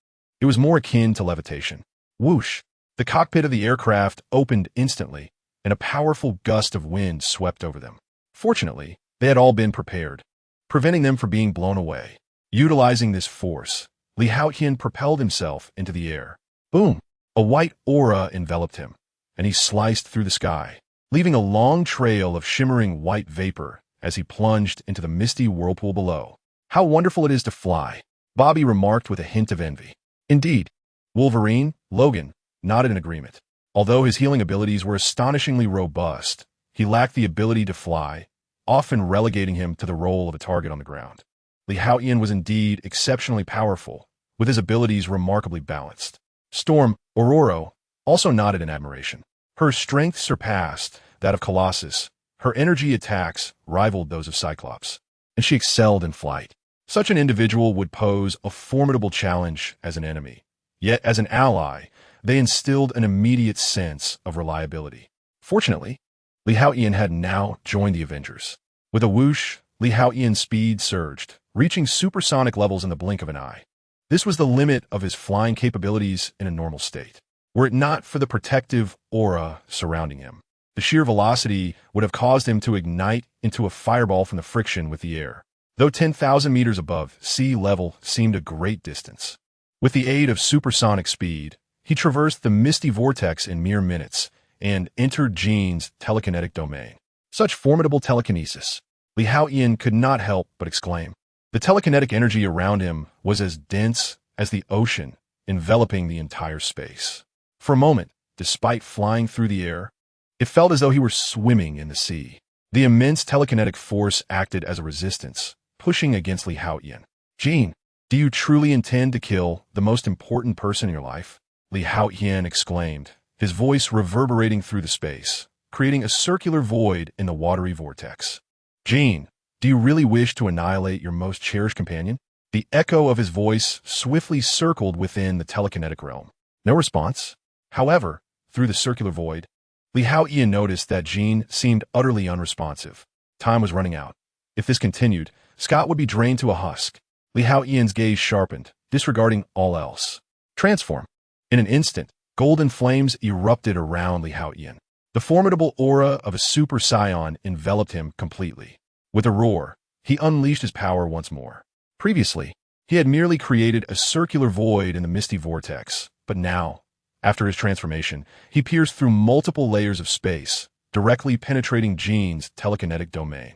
It was more akin to levitation. Whoosh! The cockpit of the aircraft opened instantly, and a powerful gust of wind swept over them. Fortunately, they had all been prepared, preventing them from being blown away. Utilizing this force, Haotian propelled himself into the air. Boom! A white aura enveloped him, and he sliced through the sky, leaving a long trail of shimmering white vapor as he plunged into the misty whirlpool below. How wonderful it is to fly, Bobby remarked with a hint of envy. Indeed, Wolverine, Logan, nodded in agreement. Although his healing abilities were astonishingly robust, he lacked the ability to fly, often relegating him to the role of a target on the ground. Haotian was indeed exceptionally powerful, with his abilities remarkably balanced. Storm, Ororo, also nodded in admiration. Her strength surpassed that of Colossus, her energy attacks rivaled those of Cyclops, and she excelled in flight. Such an individual would pose a formidable challenge as an enemy, yet as an ally, they instilled an immediate sense of reliability. Fortunately, Haotian had now joined the Avengers. With a whoosh, Haotian's speed surged, reaching supersonic levels in the blink of an eye. This was the limit of his flying capabilities in a normal state. Were it not for the protective aura surrounding him, the sheer velocity would have caused him to ignite into a fireball from the friction with the air. Though 10,000 meters above sea level seemed a great distance. With the aid of supersonic speed, he traversed the misty vortex in mere minutes and entered Jean's telekinetic domain. Such formidable telekinesis, Haotian could not help but exclaim. The telekinetic energy around him was as dense as the ocean, enveloping the entire space. For a moment, despite flying through the air, it felt as though he were swimming in the sea. The immense telekinetic force acted as a resistance, pushing against Haotian. Jean, do you truly intend to kill the most important person in your life? Haotian exclaimed, his voice reverberating through the space, creating a circular void in the watery vortex. Jean, do you really wish to annihilate your most cherished companion? The echo of his voice swiftly circled within the telekinetic realm. No response. However, through the circular void, Haotian noticed that Jean seemed utterly unresponsive. Time was running out. If this continued, Scott would be drained to a husk. Haotian's gaze sharpened, disregarding all else. Transform. In an instant, golden flames erupted around Haotian. The formidable aura of a super scion enveloped him completely. With a roar, he unleashed his power once more. Previously, he had merely created a circular void in the misty vortex, but now, after his transformation, he pierced through multiple layers of space, directly penetrating Jean's telekinetic domain.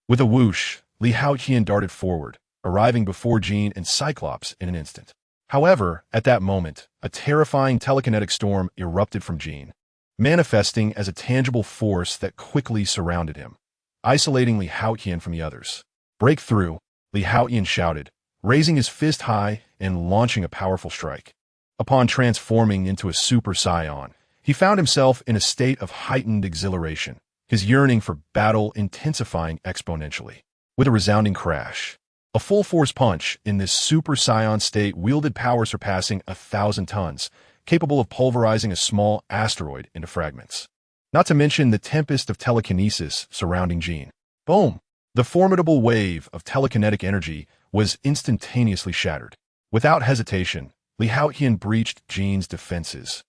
With a whoosh, Haotian darted forward, arriving before Jean and Cyclops in an instant. However, at that moment, a terrifying telekinetic storm erupted from Jean, manifesting as a tangible force that quickly surrounded him, isolating Haotian from the others. Break through, Haotian shouted, raising his fist high and launching a powerful strike. Upon transforming into a super scion, he found himself in a state of heightened exhilaration, his yearning for battle intensifying exponentially. With a resounding crash, a full-force punch in this super scion state wielded power surpassing 1,000 tons, capable of pulverizing a small asteroid into fragments. Not to mention the tempest of telekinesis surrounding Jean. Boom! The formidable wave of telekinetic energy was instantaneously shattered. Without hesitation, Haotian breached Jean's defenses,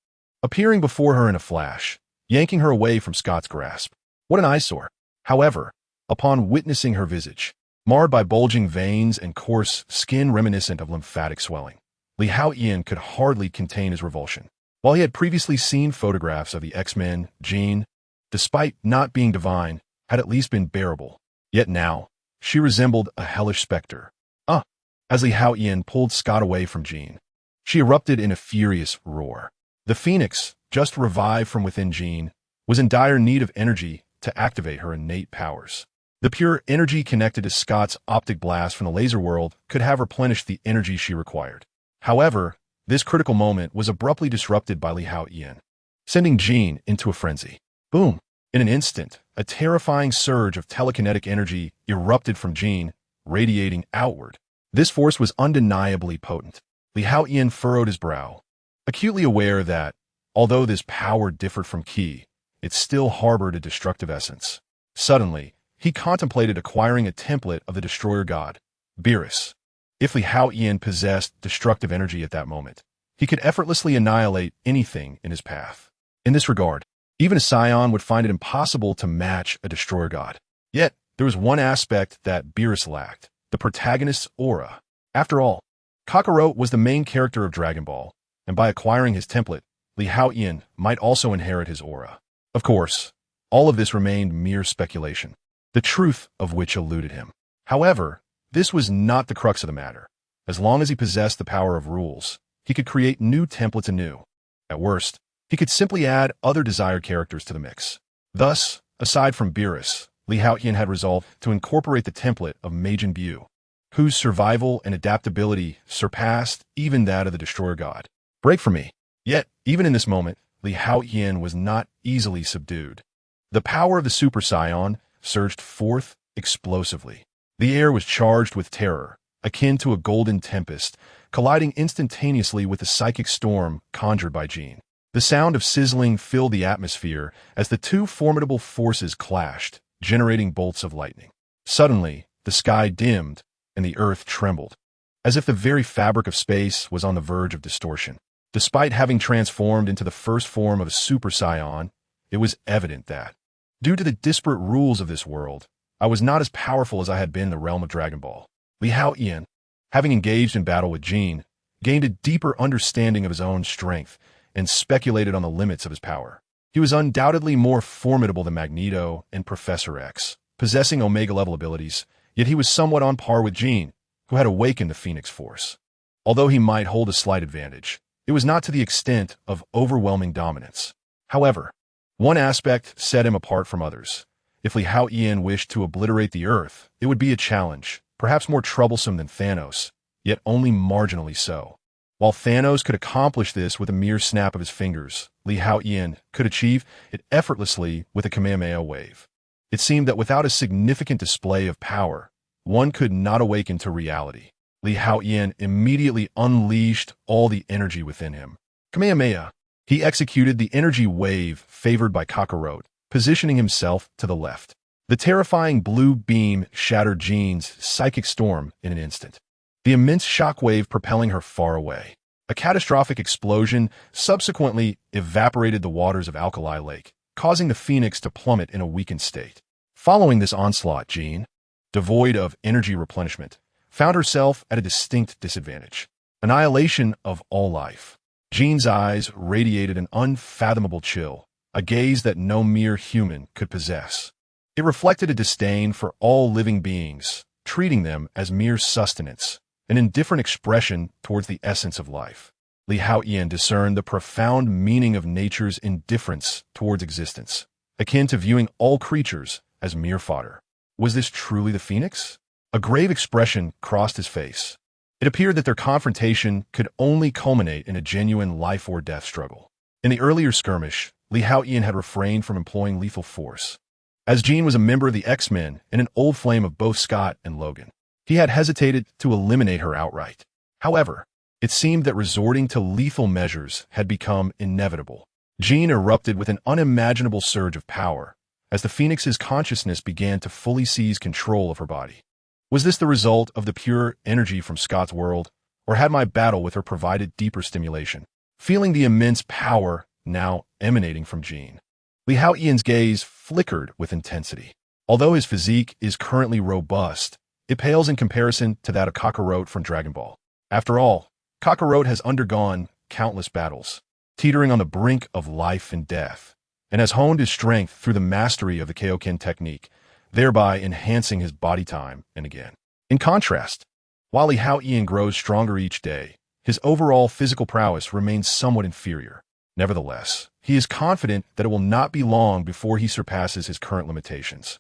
appearing before her in a flash, yanking her away from Scott's grasp. What an eyesore! However, upon witnessing her visage, marred by bulging veins and coarse skin reminiscent of lymphatic swelling, Haotian could hardly contain his revulsion. While he had previously seen photographs of the X-Men, Jean, despite not being divine, had at least been bearable. Yet now, she resembled a hellish specter. As Haotian pulled Scott away from Jean, she erupted in a furious roar. The Phoenix, just revived from within Jean, was in dire need of energy to activate her innate powers. The pure energy connected to Scott's optic blast from the laser world could have replenished the energy she required. However, this critical moment was abruptly disrupted by Haotian, sending Jean into a frenzy. Boom! In an instant, a terrifying surge of telekinetic energy erupted from Jean, radiating outward. This force was undeniably potent. Haotian furrowed his brow, acutely aware that, although this power differed from Ki, it still harbored a destructive essence. Suddenly, he contemplated acquiring a template of the destroyer god, Beerus. If Haotian possessed destructive energy at that moment, he could effortlessly annihilate anything in his path. In this regard, even a scion would find it impossible to match a destroyer god. Yet, there was one aspect that Beerus lacked, the protagonist's aura. After all, Kakarot was the main character of Dragon Ball, and by acquiring his template, Haotian might also inherit his aura. Of course, all of this remained mere speculation, the truth of which eluded him. However, this was not the crux of the matter. As long as he possessed the power of rules, he could create new templates anew. At worst, he could simply add other desired characters to the mix. Thus, aside from Beerus, Haotian had resolved to incorporate the template of Majin Buu, whose survival and adaptability surpassed even that of the Destroyer God. Break for me. Yet, even in this moment, Haotian was not easily subdued. The power of the Super Saiyan surged forth explosively. The air was charged with terror, akin to a golden tempest, colliding instantaneously with the psychic storm conjured by Jean. The sound of sizzling filled the atmosphere as the two formidable forces clashed, generating bolts of lightning. Suddenly, the sky dimmed, and the earth trembled, as if the very fabric of space was on the verge of distortion. Despite having transformed into the first form of a Super Saiyan, it was evident that, due to the disparate rules of this world, I was not as powerful as I had been in the realm of Dragon Ball. Haotian, having engaged in battle with Jean, gained a deeper understanding of his own strength and speculated on the limits of his power. He was undoubtedly more formidable than Magneto and Professor X, possessing Omega-level abilities, yet he was somewhat on par with Jean, who had awakened the Phoenix Force. Although he might hold a slight advantage, it was not to the extent of overwhelming dominance. However, one aspect set him apart from others. If Haotian wished to obliterate the Earth, it would be a challenge, perhaps more troublesome than Thanos, yet only marginally so. While Thanos could accomplish this with a mere snap of his fingers, Haotian could achieve it effortlessly with a Kamehameha wave. It seemed that without a significant display of power, one could not awaken to reality. Haotian immediately unleashed all the energy within him. Kamehameha. He executed the energy wave favored by Kakarot, positioning himself to the left. The terrifying blue beam shattered Jean's psychic storm in an instant, the immense shockwave propelling her far away. A catastrophic explosion subsequently evaporated the waters of Alkali Lake, causing the Phoenix to plummet in a weakened state. Following this onslaught, Jean, devoid of energy replenishment, found herself at a distinct disadvantage. Annihilation of all life. Jean's eyes radiated an unfathomable chill, a gaze that no mere human could possess. It reflected a disdain for all living beings, treating them as mere sustenance, an indifferent expression towards the essence of life. Haotian discerned the profound meaning of nature's indifference towards existence, akin to viewing all creatures as mere fodder. Was this truly the Phoenix? A grave expression crossed his face. It appeared that their confrontation could only culminate in a genuine life-or-death struggle. In the earlier skirmish, Haotian had refrained from employing lethal force. As Jean was a member of the X-Men and an old flame of both Scott and Logan, he had hesitated to eliminate her outright. However, it seemed that resorting to lethal measures had become inevitable. Jean erupted with an unimaginable surge of power as the Phoenix's consciousness began to fully seize control of her body. Was this the result of the pure energy from Scott's world, or had my battle with her provided deeper stimulation? Feeling the immense power now emanating from Jean, Haotian's gaze flickered with intensity. Although his physique is currently robust, it pales in comparison to that of Kakarot from Dragon Ball. After all, Kakarot has undergone countless battles, teetering on the brink of life and death, and has honed his strength through the mastery of the Kaioken technique, thereby enhancing his body time and again. In contrast, while Haotian grows stronger each day, his overall physical prowess remains somewhat inferior. Nevertheless, he is confident that it will not be long before he surpasses his current limitations.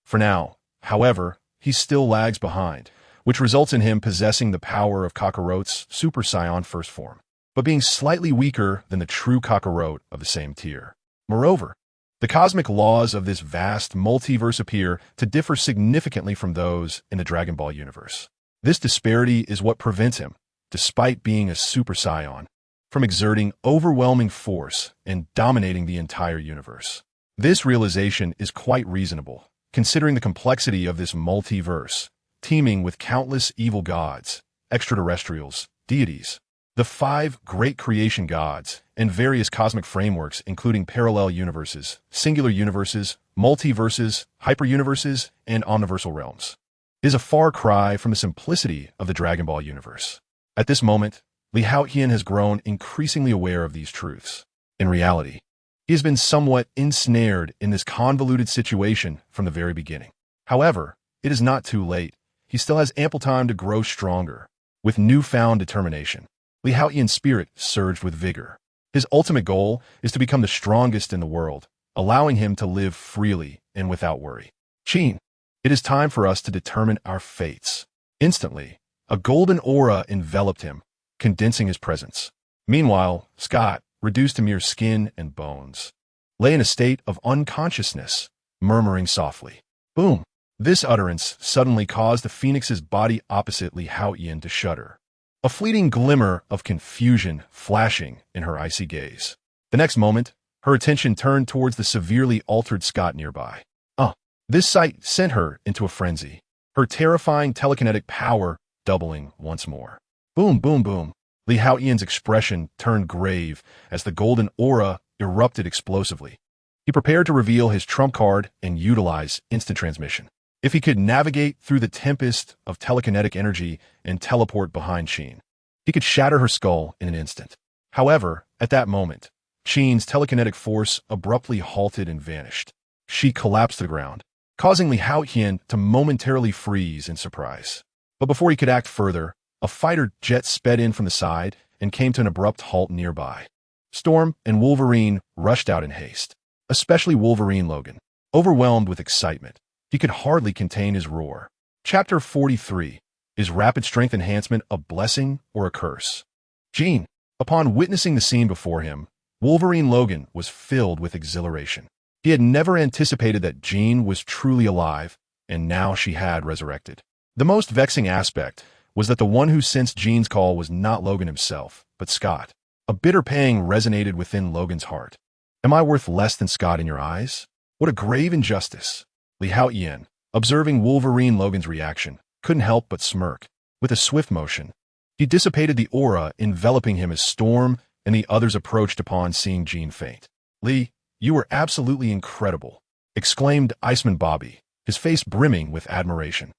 For now, however, he still lags behind, which results in him possessing the power of Kakarot's Super Saiyan first form, but being slightly weaker than the true Kakarot of the same tier. Moreover, the cosmic laws of this vast multiverse appear to differ significantly from those in the Dragon Ball universe. This disparity is what prevents him, despite being a Super Saiyan, from exerting overwhelming force and dominating the entire universe. This realization is quite reasonable, considering the complexity of this multiverse, teeming with countless evil gods, extraterrestrials, deities, the 5 great creation gods, and various cosmic frameworks including parallel universes, singular universes, multiverses, hyperuniverses, and omniversal realms. It is a far cry from the simplicity of the Dragon Ball universe. At this moment, Haotian has grown increasingly aware of these truths. In reality, he has been somewhat ensnared in this convoluted situation from the very beginning. However, it is not too late. He still has ample time to grow stronger. With newfound determination, Haotian's spirit surged with vigor. His ultimate goal is to become the strongest in the world, allowing him to live freely and without worry. Qin, it is time for us to determine our fates. Instantly, a golden aura enveloped him, condensing his presence. Meanwhile, Scott, reduced to mere skin and bones, lay in a state of unconsciousness, murmuring softly. Boom! This utterance suddenly caused the Phoenix's body opposite Haotian to shudder, a fleeting glimmer of confusion flashing in her icy gaze. The next moment, her attention turned towards the severely altered Scott nearby. This sight sent her into a frenzy, her terrifying telekinetic power doubling once more. Boom, boom, boom. Haotian's expression turned grave as the golden aura erupted explosively. He prepared to reveal his trump card and utilize instant transmission. If he could navigate through the tempest of telekinetic energy and teleport behind Qin, he could shatter her skull in an instant. However, at that moment, Qin's telekinetic force abruptly halted and vanished. She collapsed to the ground, causing Haotian to momentarily freeze in surprise. But before he could act further, a fighter jet sped in from the side and came to an abrupt halt nearby. Storm and Wolverine rushed out in haste, especially Wolverine Logan. Overwhelmed with excitement, he could hardly contain his roar. Chapter 43. Is rapid strength enhancement a blessing or a curse? Qin, upon witnessing the scene before him, Wolverine Logan was filled with exhilaration. He had never anticipated that Jean was truly alive, and now she had resurrected. The most vexing aspect was that the one who sensed Jean's call was not Logan himself, but Scott. A bitter pang resonated within Logan's heart. Am I worth less than Scott in your eyes? What a grave injustice. Haotian, observing Wolverine Logan's reaction, couldn't help but smirk. With a swift motion, he dissipated the aura enveloping him as Storm and the others approached upon seeing Jean faint. Lee, you were absolutely incredible, exclaimed Iceman Bobby, his face brimming with admiration.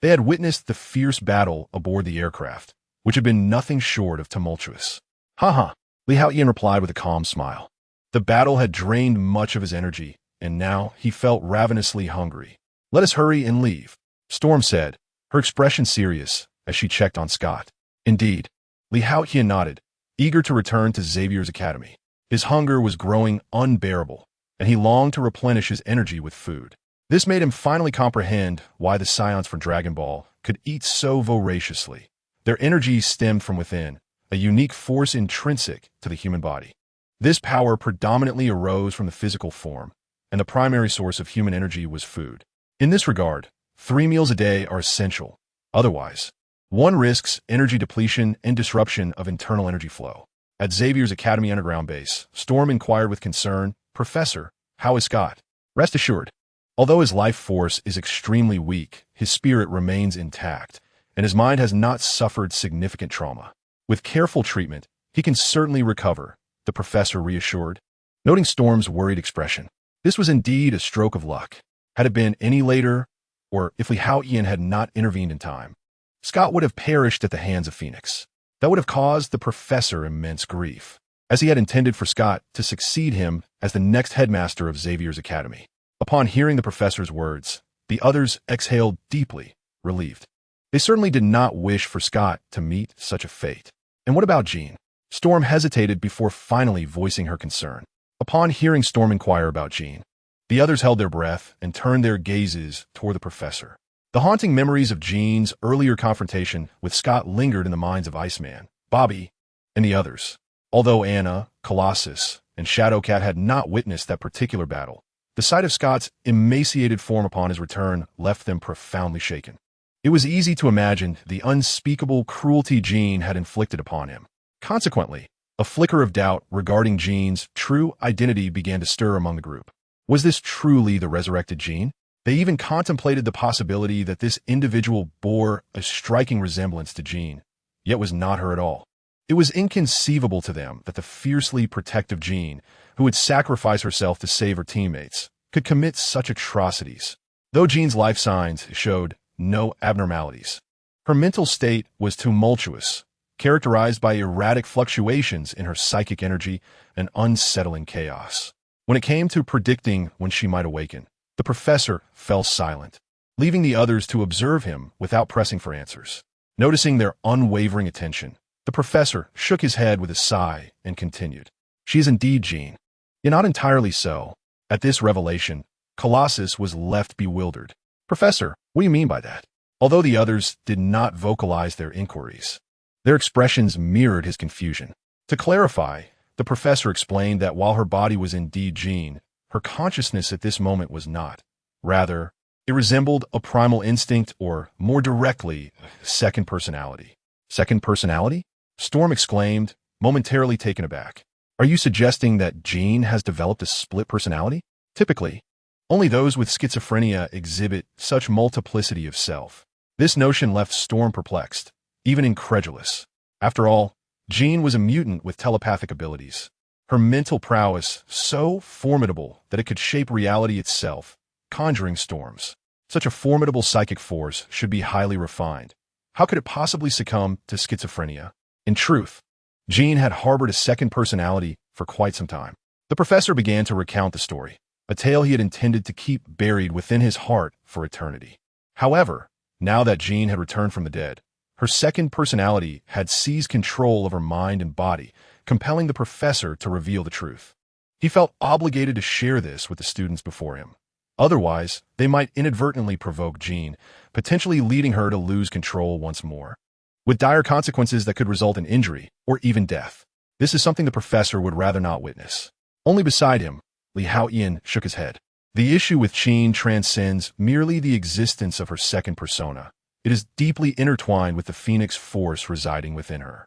They had witnessed the fierce battle aboard the aircraft, which had been nothing short of tumultuous. Ha! Haotian replied with a calm smile. The battle had drained much of his energy, and now he felt ravenously hungry. Let us hurry and leave, Storm said, her expression serious as she checked on Scott. Indeed, Haotian nodded, eager to return to Xavier's academy. His hunger was growing unbearable, and he longed to replenish his energy with food. This made him finally comprehend why the Scions from Dragon Ball could eat so voraciously. Their energy stemmed from within, a unique force intrinsic to the human body. This power predominantly arose from the physical form, and the primary source of human energy was food. In this regard, 3 meals a day are essential. Otherwise, one risks energy depletion and disruption of internal energy flow. At Xavier's Academy underground base, Storm inquired with concern, Professor, how is Scott? Rest assured, although his life force is extremely weak, his spirit remains intact, and his mind has not suffered significant trauma. With careful treatment, he can certainly recover, the professor reassured. Noting Storm's worried expression, this was indeed a stroke of luck. Had it been any later, or if Haotian had not intervened in time, Scott would have perished at the hands of Phoenix. That would have caused the professor immense grief, as he had intended for Scott to succeed him as the next headmaster of Xavier's Academy. Upon hearing the professor's words, the others exhaled deeply, relieved. They certainly did not wish for Scott to meet such a fate. And what about Jean? Storm hesitated before finally voicing her concern. Upon hearing Storm inquire about Jean, the others held their breath and turned their gazes toward the professor. The haunting memories of Jean's earlier confrontation with Scott lingered in the minds of Iceman, Bobby, and the others. Although Anna, Colossus, and Shadowcat had not witnessed that particular battle, the sight of Scott's emaciated form upon his return left them profoundly shaken. It was easy to imagine the unspeakable cruelty Jean had inflicted upon him. Consequently, a flicker of doubt regarding Jean's true identity began to stir among the group. Was this truly the resurrected Jean? They even contemplated the possibility that this individual bore a striking resemblance to Jean, yet was not her at all. It was inconceivable to them that the fiercely protective Jean, who would sacrifice herself to save her teammates, could commit such atrocities. Though Jean's life signs showed no abnormalities, her mental state was tumultuous, characterized by erratic fluctuations in her psychic energy and unsettling chaos. When it came to predicting when she might awaken, the professor fell silent, leaving the others to observe him without pressing for answers. Noticing their unwavering attention, the professor shook his head with a sigh and continued. She is indeed Jean, yet not entirely so. At this revelation, Colossus was left bewildered. Professor, what do you mean by that? Although the others did not vocalize their inquiries, their expressions mirrored his confusion. To clarify, the professor explained that while her body was indeed Jean, her consciousness at this moment was not. Rather, it resembled a primal instinct or, more directly, second personality. Second personality? Storm exclaimed, momentarily taken aback. Are you suggesting that Jean has developed a split personality? Typically, only those with schizophrenia exhibit such multiplicity of self. This notion left Storm perplexed, even incredulous. After all, Jean was a mutant with telepathic abilities. Her mental prowess so formidable that it could shape reality itself, conjuring storms. Such a formidable psychic force should be highly refined. How could it possibly succumb to schizophrenia? In truth, Jean had harbored a second personality for quite some time. The professor began to recount the story, a tale he had intended to keep buried within his heart for eternity. However, now that Jean had returned from the dead, her second personality had seized control of her mind and body, compelling the professor to reveal the truth. He felt obligated to share this with the students before him. Otherwise, they might inadvertently provoke Jean, potentially leading her to lose control once more, with dire consequences that could result in injury or even death. This is something the professor would rather not witness. Only beside him, Haotian shook his head. The issue with Jean transcends merely the existence of her second persona. It is deeply intertwined with the Phoenix force residing within her.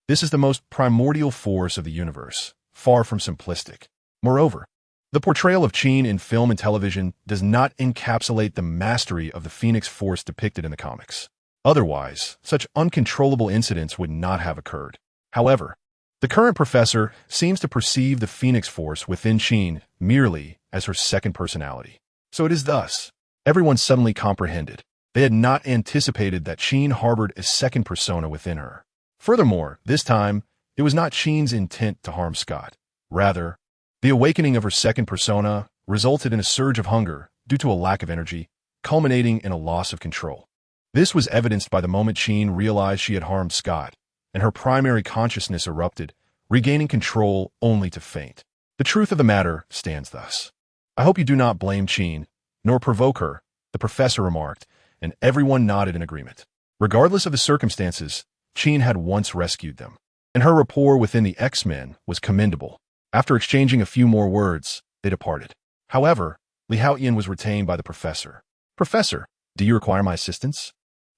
This is the most primordial force of the universe, far from simplistic. Moreover, the portrayal of Jean in film and television does not encapsulate the mastery of the Phoenix force depicted in the comics. Otherwise, such uncontrollable incidents would not have occurred. However, the current professor seems to perceive the Phoenix force within Jean merely as her second personality. So it is thus. Everyone suddenly comprehended. They had not anticipated that Jean harbored a second persona within her. Furthermore, this time, it was not Jean's intent to harm Scott. Rather, the awakening of her second persona resulted in a surge of hunger due to a lack of energy, culminating in a loss of control. This was evidenced by the moment Jean realized she had harmed Scott, and her primary consciousness erupted, regaining control only to faint. The truth of the matter stands thus. I hope you do not blame Jean, nor provoke her, the professor remarked, and everyone nodded in agreement. Regardless of the circumstances, Jean had once rescued them, and her rapport within the X-Men was commendable. After exchanging a few more words, they departed. However, Haotian was retained by the professor. Professor, do you require my assistance?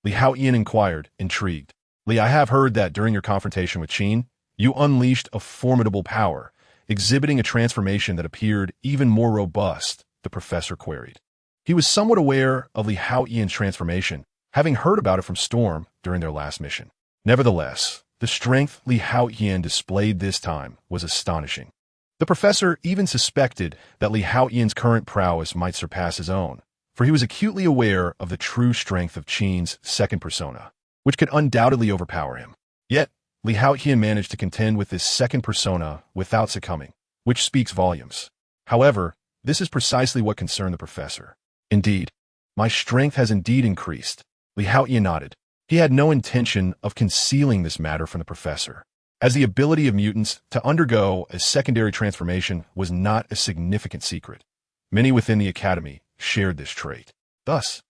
Haotian inquired, intrigued. I have heard that during your confrontation with Jean, you unleashed a formidable power, exhibiting a transformation that appeared even more robust, the professor queried. He was somewhat aware of Haotian's transformation, having heard about it from Storm during their last mission. Nevertheless, the strength Haotian displayed this time was astonishing. The professor even suspected that Haotian's current prowess might surpass his own, for he was acutely aware of the true strength of Jean's second persona, which could undoubtedly overpower him. Yet, Haotian managed to contend with this second persona without succumbing, which speaks volumes. However, this is precisely what concerned the professor. Indeed, my strength has indeed increased. Haotian nodded. He had no intention of concealing this matter from the professor, as the ability of mutants to undergo a secondary transformation was not a significant secret. Many within the academy shared this trait. Thus,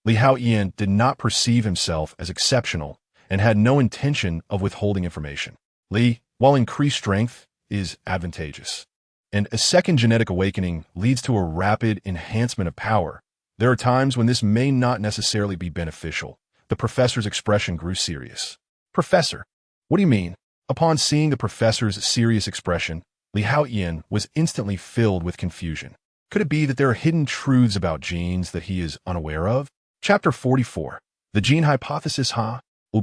Li Haotian did not perceive himself as exceptional and had no intention of withholding information. Li, while increased strength, is advantageous. And a second genetic awakening leads to a rapid enhancement of power. There are times when this may not necessarily be beneficial. The professor's expression grew serious. Professor, what do you mean? Upon seeing the professor's serious expression, Li Haotian was instantly filled with confusion. Could it be that there are hidden truths about genes that he is unaware of? Chapter 44. The Gene Hypothesis ha? The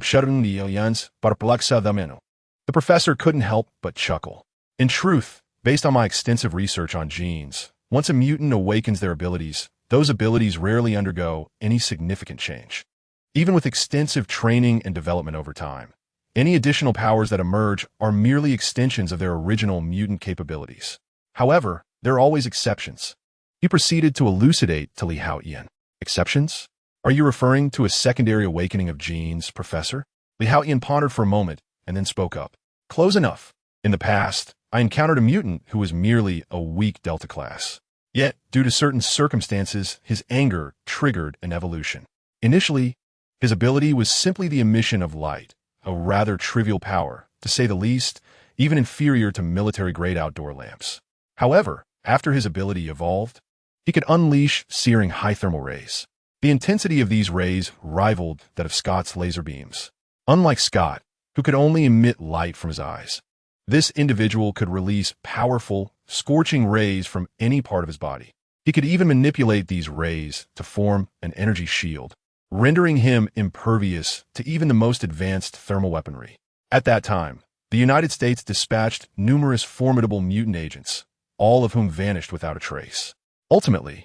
professor couldn't help but chuckle. In truth, based on my extensive research on genes, once a mutant awakens their abilities, those abilities rarely undergo any significant change. Even with extensive training and development over time, any additional powers that emerge are merely extensions of their original mutant capabilities. However, there are always exceptions. He proceeded to elucidate to Li Haotian. Exceptions? Are you referring to a secondary awakening of genes, Professor? Li Haotian pondered for a moment and then spoke up. Close enough. In the past, I encountered a mutant who was merely a weak Delta class. Yet, due to certain circumstances, his anger triggered an evolution. Initially, his ability was simply the emission of light, a rather trivial power, to say the least, even inferior to military-grade outdoor lamps. However, after his ability evolved, he could unleash searing high-thermal rays. The intensity of these rays rivaled that of Scott's laser beams. Unlike Scott, who could only emit light from his eyes, this individual could release powerful, scorching rays from any part of his body. He could even manipulate these rays to form an energy shield, rendering him impervious to even the most advanced thermal weaponry. At that time, the United States dispatched numerous formidable mutant agents, all of whom vanished without a trace. Ultimately,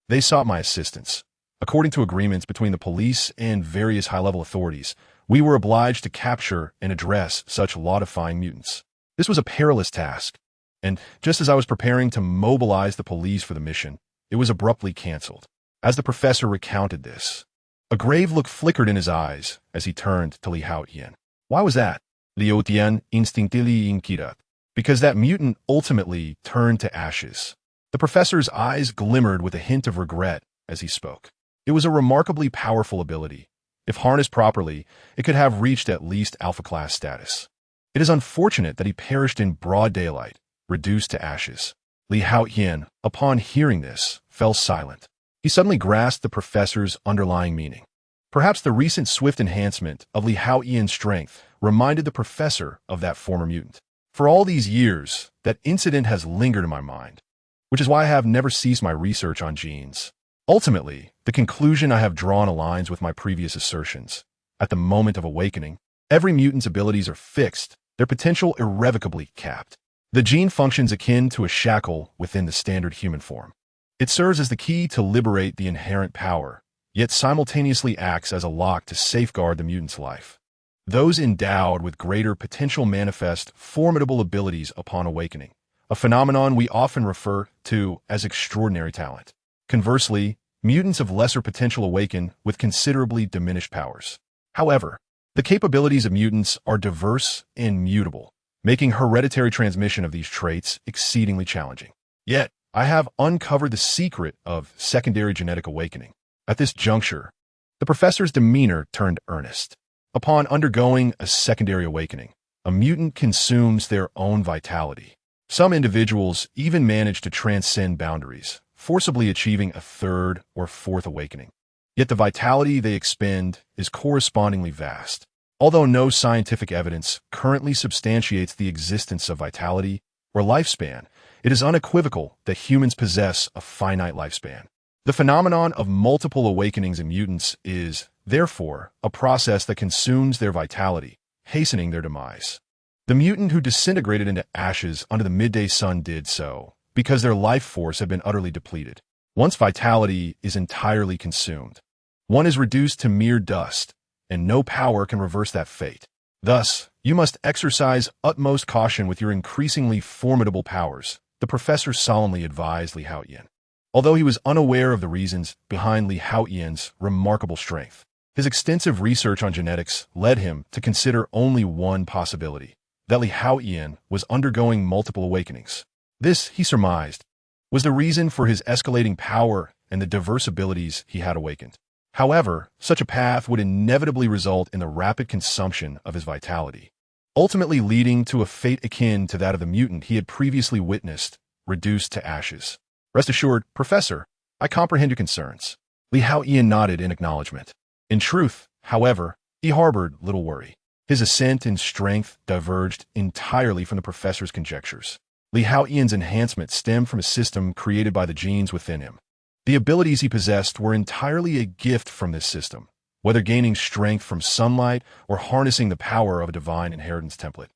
they sought my assistance. According to agreements between the police and various high-level authorities, we were obliged to capture and address such law-defying mutants. This was a perilous task, and just as I was preparing to mobilize the police for the mission, it was abruptly canceled. As the professor recounted this, a grave look flickered in his eyes as he turned to Li Haotian. Why was that? Li Haotian instinctively inquired. Because that mutant ultimately turned to ashes. The professor's eyes glimmered with a hint of regret as he spoke. It was a remarkably powerful ability. If harnessed properly, it could have reached at least alpha-class status. It is unfortunate that he perished in broad daylight, reduced to ashes. Li Haotian, upon hearing this, fell silent. He suddenly grasped the professor's underlying meaning. Perhaps the recent swift enhancement of Li Haotian's strength reminded the professor of that former mutant. For all these years, that incident has lingered in my mind, which is why I have never ceased my research on genes. Ultimately, the conclusion I have drawn aligns with my previous assertions. At the moment of awakening, every mutant's abilities are fixed, their potential irrevocably capped. The gene functions akin to a shackle within the standard human form. It serves as the key to liberate the inherent power, yet simultaneously acts as a lock to safeguard the mutant's life. Those endowed with greater potential manifest formidable abilities upon awakening, a phenomenon we often refer to as extraordinary talent. Conversely, mutants of lesser potential awaken with considerably diminished powers. However, the capabilities of mutants are diverse and mutable, making hereditary transmission of these traits exceedingly challenging. Yet, I have uncovered the secret of secondary genetic awakening. At this juncture, the professor's demeanor turned earnest. Upon undergoing a secondary awakening, a mutant consumes their own vitality. Some individuals even manage to transcend boundaries, forcibly achieving a third or fourth awakening. Yet the vitality they expend is correspondingly vast. Although no scientific evidence currently substantiates the existence of vitality or lifespan, it is unequivocal that humans possess a finite lifespan. The phenomenon of multiple awakenings in mutants is, therefore, a process that consumes their vitality, hastening their demise. The mutant who disintegrated into ashes under the midday sun did so because their life force had been utterly depleted. Once vitality is entirely consumed, one is reduced to mere dust, and no power can reverse that fate. Thus, you must exercise utmost caution with your increasingly formidable powers, the professor solemnly advised Li Haotian. Although he was unaware of the reasons behind Li Haotian's remarkable strength, his extensive research on genetics led him to consider only one possibility, that Li Haotian was undergoing multiple awakenings. This, he surmised, was the reason for his escalating power and the diverse abilities he had awakened. However, such a path would inevitably result in the rapid consumption of his vitality, ultimately leading to a fate akin to that of the mutant he had previously witnessed, reduced to ashes. Rest assured, Professor, I comprehend your concerns. Li Haotian nodded in acknowledgement. In truth, however, he harbored little worry. His ascent in strength diverged entirely from the professor's conjectures. Li Haotian's enhancement stemmed from a system created by the genes within him. The abilities he possessed were entirely a gift from this system, whether gaining strength from sunlight or harnessing the power of a divine inheritance template.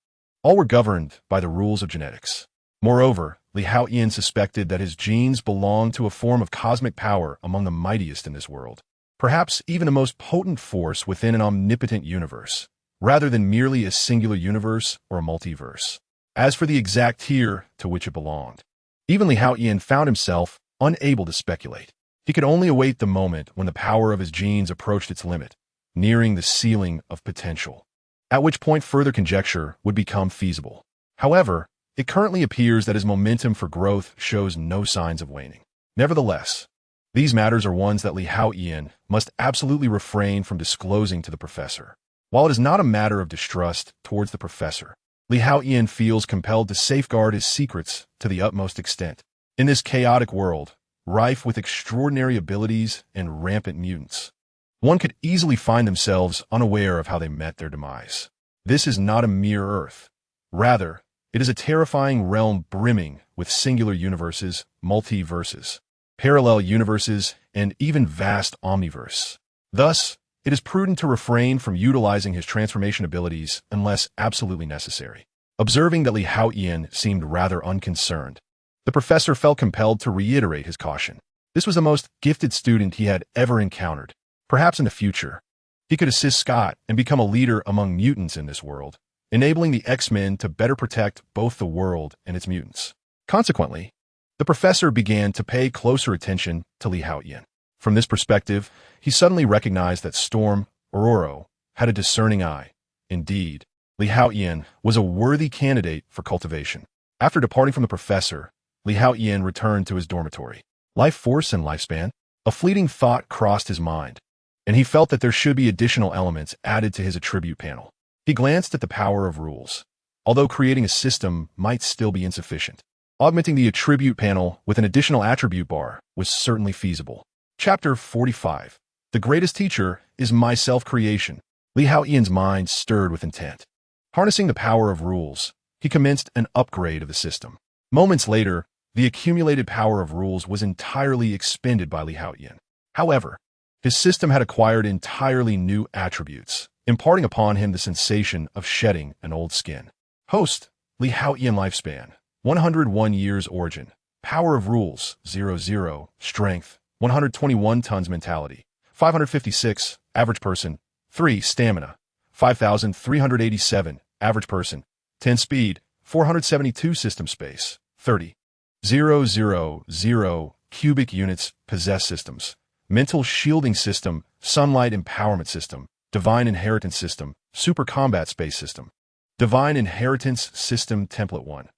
All were governed by the rules of genetics. Moreover, Li Haotian suspected that his genes belonged to a form of cosmic power among the mightiest in this world, perhaps even the most potent force within an omnipotent universe, rather than merely a singular universe or a multiverse. As for the exact tier to which it belonged, even Li Haotian found himself unable to speculate. He could only await the moment when the power of his genes approached its limit, nearing the ceiling of potential, at which point further conjecture would become feasible. However, it currently appears that his momentum for growth shows no signs of waning. Nevertheless, these matters are ones that Li Haotian must absolutely refrain from disclosing to the professor. While it is not a matter of distrust towards the professor, Li Haotian feels compelled to safeguard his secrets to the utmost extent. In this chaotic world, rife with extraordinary abilities and rampant mutants, one could easily find themselves unaware of how they met their demise. This is not a mere Earth. Rather, it is a terrifying realm brimming with singular universes, multiverses, parallel universes, and even vast omniverse. Thus, it is prudent to refrain from utilizing his transformation abilities unless absolutely necessary. Observing that Li Haotian seemed rather unconcerned, the professor felt compelled to reiterate his caution. This was the most gifted student he had ever encountered. Perhaps in the future, he could assist Scott and become a leader among mutants in this world, enabling the X-Men to better protect both the world and its mutants. Consequently, the professor began to pay closer attention to Li Haotian. From this perspective, he suddenly recognized that Storm Ororo had a discerning eye. Indeed, Li Haotian was a worthy candidate for cultivation. After departing from the professor, Li Haotian returned to his dormitory. Life force and lifespan? A fleeting thought crossed his mind, and he felt that there should be additional elements added to his attribute panel. He glanced at the power of rules. Although creating a system might still be insufficient, augmenting the attribute panel with an additional attribute bar was certainly feasible. Chapter 45. The greatest teacher is my self-creation. Li Haotian's mind stirred with intent. Harnessing the power of rules, he commenced an upgrade of the system. Moments later, the accumulated power of rules was entirely expended by Li Haotian. However, his system had acquired entirely new attributes, imparting upon him the sensation of shedding an old skin. Host, Li Haotian lifespan, 101 years origin. Power of rules, 00. Strength, 121 tons mentality. 556, average person. 3, stamina. 5,387, average person. 10 speed, 472 system space. 30. 000 cubic units possess systems. Mental shielding system, sunlight empowerment system, divine inheritance system, super combat space system. Divine inheritance system template 1.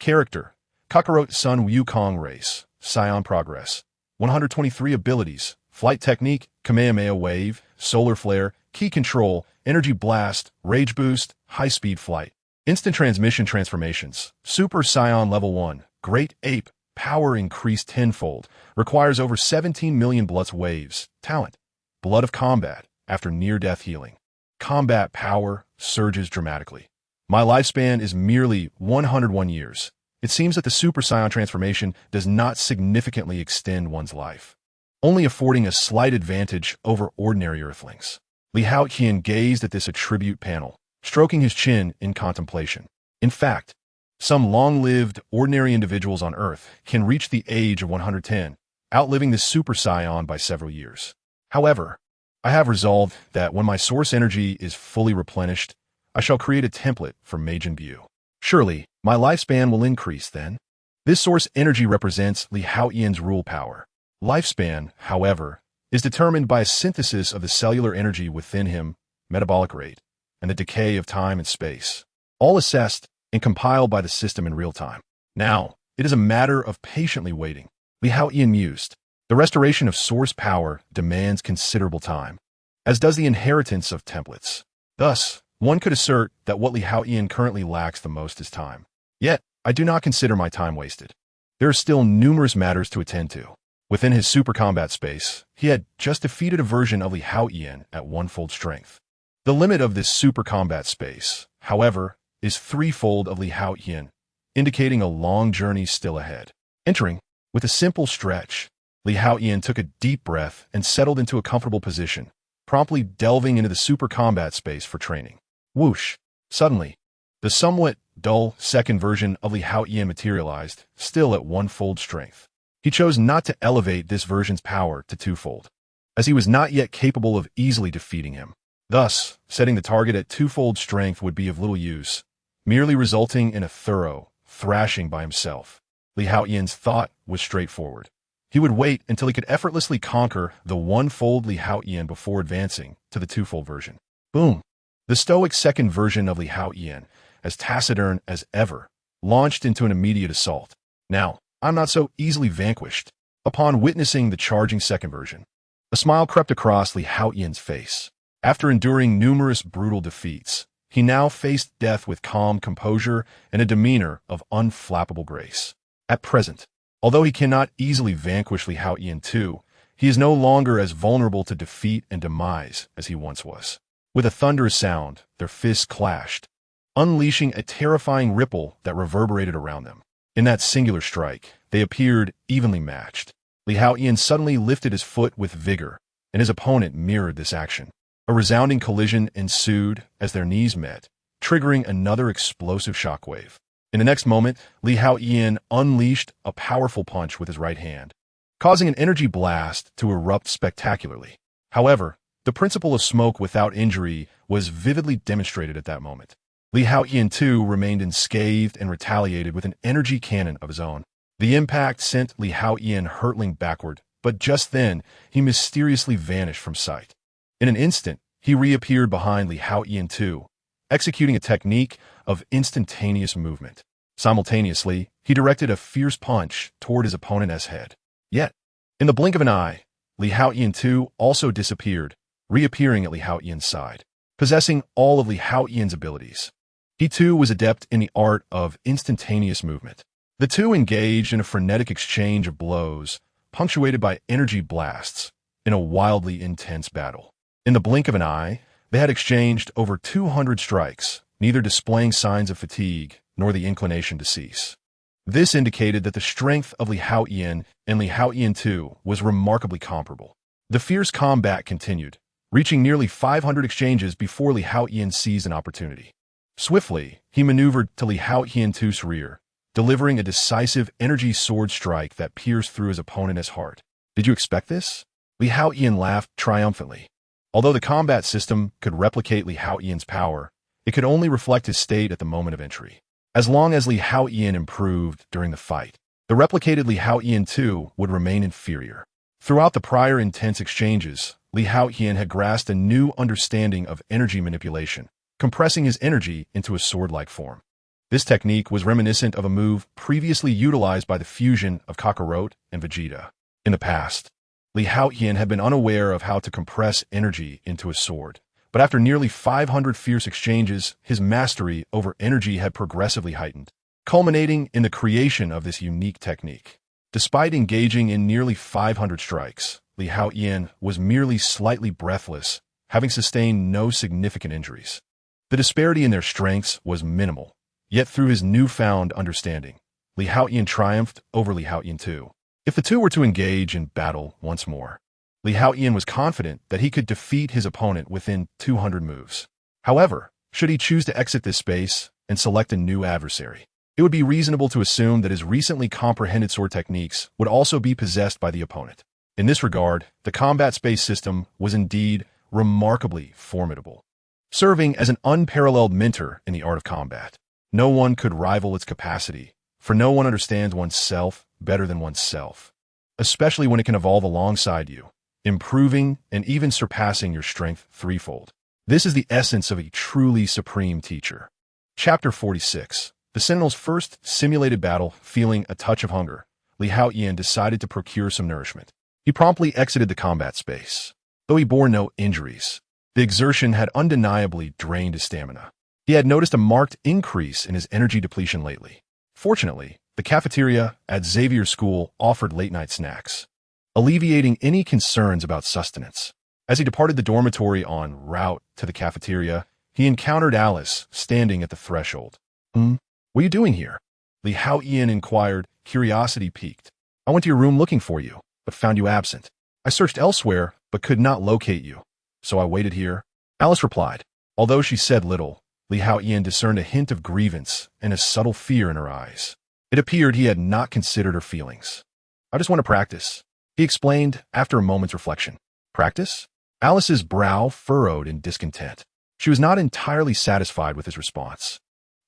Character, Kakarot Sun Wukong race, Scion progress. 123 abilities, flight technique, Kamehameha wave, solar flare, key control, energy blast, rage boost, high-speed flight. Instant transmission transformations, Super Scion level 1, Great Ape, power increased tenfold, requires over 17 million Bloods waves. Talent, Blood of Combat, after near-death healing. Combat power surges dramatically. My lifespan is merely 101 years. It seems that the Super Scion transformation does not significantly extend one's life, only affording a slight advantage over ordinary Earthlings. Li Haotian gazed at this attribute panel, stroking his chin in contemplation. In fact, some long-lived, ordinary individuals on Earth can reach the age of 110, outliving the Super Scion by several years. However, I have resolved that when my source energy is fully replenished, I shall create a template for Majin Buu. Surely, my lifespan will increase then. This source energy represents Li Haotian's rule power. Lifespan, however, is determined by a synthesis of the cellular energy within him, metabolic rate, and the decay of time and space, all assessed and compiled by the system in real time. Now, it is a matter of patiently waiting. Li Haotian mused. The restoration of source power demands considerable time, as does the inheritance of templates. Thus, one could assert that what Li Haotian currently lacks the most is time. Yet, I do not consider my time wasted. There are still numerous matters to attend to. Within his super combat space, he had just defeated a version of Li Haotian at one-fold strength. The limit of this super combat space, however, is threefold of Li Haotian, indicating a long journey still ahead. Entering, with a simple stretch, Li Haotian took a deep breath and settled into a comfortable position, promptly delving into the super combat space for training. Whoosh! Suddenly, the somewhat dull second version of Li Haotian materialized, still at one-fold strength. He chose not to elevate this version's power to twofold, as he was not yet capable of easily defeating him. Thus, setting the target at twofold strength would be of little use, merely resulting in a thorough thrashing by himself. Li Haotian's thought was straightforward. He would wait until he could effortlessly conquer the one-fold Li Haotian before advancing to the two-fold version. Boom! The stoic second version of Li Haotian, as taciturn as ever, launched into an immediate assault. Now, I'm not so easily vanquished. Upon witnessing the charging second version, a smile crept across Li Haotian's face. After enduring numerous brutal defeats, he now faced death with calm composure and a demeanor of unflappable grace. At present, although he cannot easily vanquish Li Haotian II, he is no longer as vulnerable to defeat and demise as he once was. With a thunderous sound, their fists clashed, unleashing a terrifying ripple that reverberated around them. In that singular strike, they appeared evenly matched. Li Haotian suddenly lifted his foot with vigor, and his opponent mirrored this action. A resounding collision ensued as their knees met, triggering another explosive shockwave. In the next moment, Li Haotian unleashed a powerful punch with his right hand, causing an energy blast to erupt spectacularly. However, the principle of smoke without injury was vividly demonstrated at that moment. Li Haotian II remained unscathed and retaliated with an energy cannon of his own. The impact sent Li Haotian hurtling backward, but just then, he mysteriously vanished from sight. In an instant, he reappeared behind Li Haotian II, executing a technique of instantaneous movement. Simultaneously, he directed a fierce punch toward his opponent's head. Yet, in the blink of an eye, Li Haotian II also disappeared, reappearing at Li Haotian's side, possessing all of Li Haotian's abilities. He too was adept in the art of instantaneous movement. The two engaged in a frenetic exchange of blows, punctuated by energy blasts, in a wildly intense battle. In the blink of an eye, they had exchanged over 200 strikes, neither displaying signs of fatigue nor the inclination to cease. This indicated that the strength of Li Haotian and Li Haotian II was remarkably comparable. The fierce combat continued, reaching nearly 500 exchanges before Li Haotian seized an opportunity. Swiftly, he maneuvered to Li Haotian II's rear, delivering a decisive energy sword strike that pierced through his opponent's heart. Did you expect this? Li Haotian laughed triumphantly. Although the combat system could replicate Li Haotian's power, it could only reflect his state at the moment of entry. As long as Li Haotian improved during the fight, the replicated Li Haotian II would remain inferior. Throughout the prior intense exchanges, Li Haotian had grasped a new understanding of energy manipulation, compressing his energy into a sword-like form. This technique was reminiscent of a move previously utilized by the fusion of Kakarot and Vegeta. In the past, Li Haotian had been unaware of how to compress energy into a sword, but after nearly 500 fierce exchanges, his mastery over energy had progressively heightened, culminating in the creation of this unique technique. Despite engaging in nearly 500 strikes, Li Haotian was merely slightly breathless, having sustained no significant injuries. The disparity in their strengths was minimal, yet through his newfound understanding, Li Haotian triumphed over Li Haotian II. If the two were to engage in battle once more, Li Haotian was confident that he could defeat his opponent within 200 moves. However, should he choose to exit this space and select a new adversary, it would be reasonable to assume that his recently comprehended sword techniques would also be possessed by the opponent. In this regard, the combat space system was indeed remarkably formidable, serving as an unparalleled mentor in the art of combat. No one could rival its capacity, for no one understands oneself better than oneself, especially when it can evolve alongside you, improving and even surpassing your strength threefold. This is the essence of a truly supreme teacher. Chapter 46. The Sentinel's first simulated battle. Feeling a touch of hunger, Li Haotian decided to procure some nourishment. He promptly exited the combat space. Though he bore no injuries, the exertion had undeniably drained his stamina. He had noticed a marked increase in his energy depletion lately. Fortunately, the cafeteria at Xavier's school offered late-night snacks, alleviating any concerns about sustenance. As he departed the dormitory en route to the cafeteria, he encountered Alice standing at the threshold. What are you doing here? Haotian inquired, curiosity piqued. I went to your room looking for you, but found you absent. I searched elsewhere, but could not locate you, so I waited here. Alice replied. Although she said little, Haotian discerned a hint of grievance and a subtle fear in her eyes. It appeared he had not considered her feelings. I just want to practice, he explained after a moment's reflection. Practice? Alice's brow furrowed in discontent. She was not entirely satisfied with his response,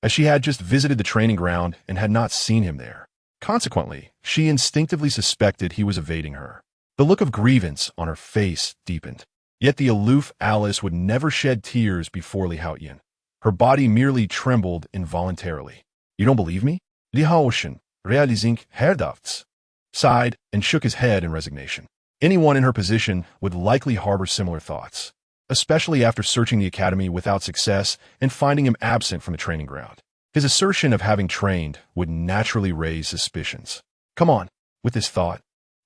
as she had just visited the training ground and had not seen him there. Consequently, she instinctively suspected he was evading her. The look of grievance on her face deepened. Yet the aloof Alice would never shed tears before Haotian. Her body merely trembled involuntarily. You don't believe me? Haotian, realizing Herdachts, sighed and shook his head in resignation. Anyone in her position would likely harbor similar thoughts, especially after searching the academy without success and finding him absent from the training ground. His assertion of having trained would naturally raise suspicions. Come on, with this thought.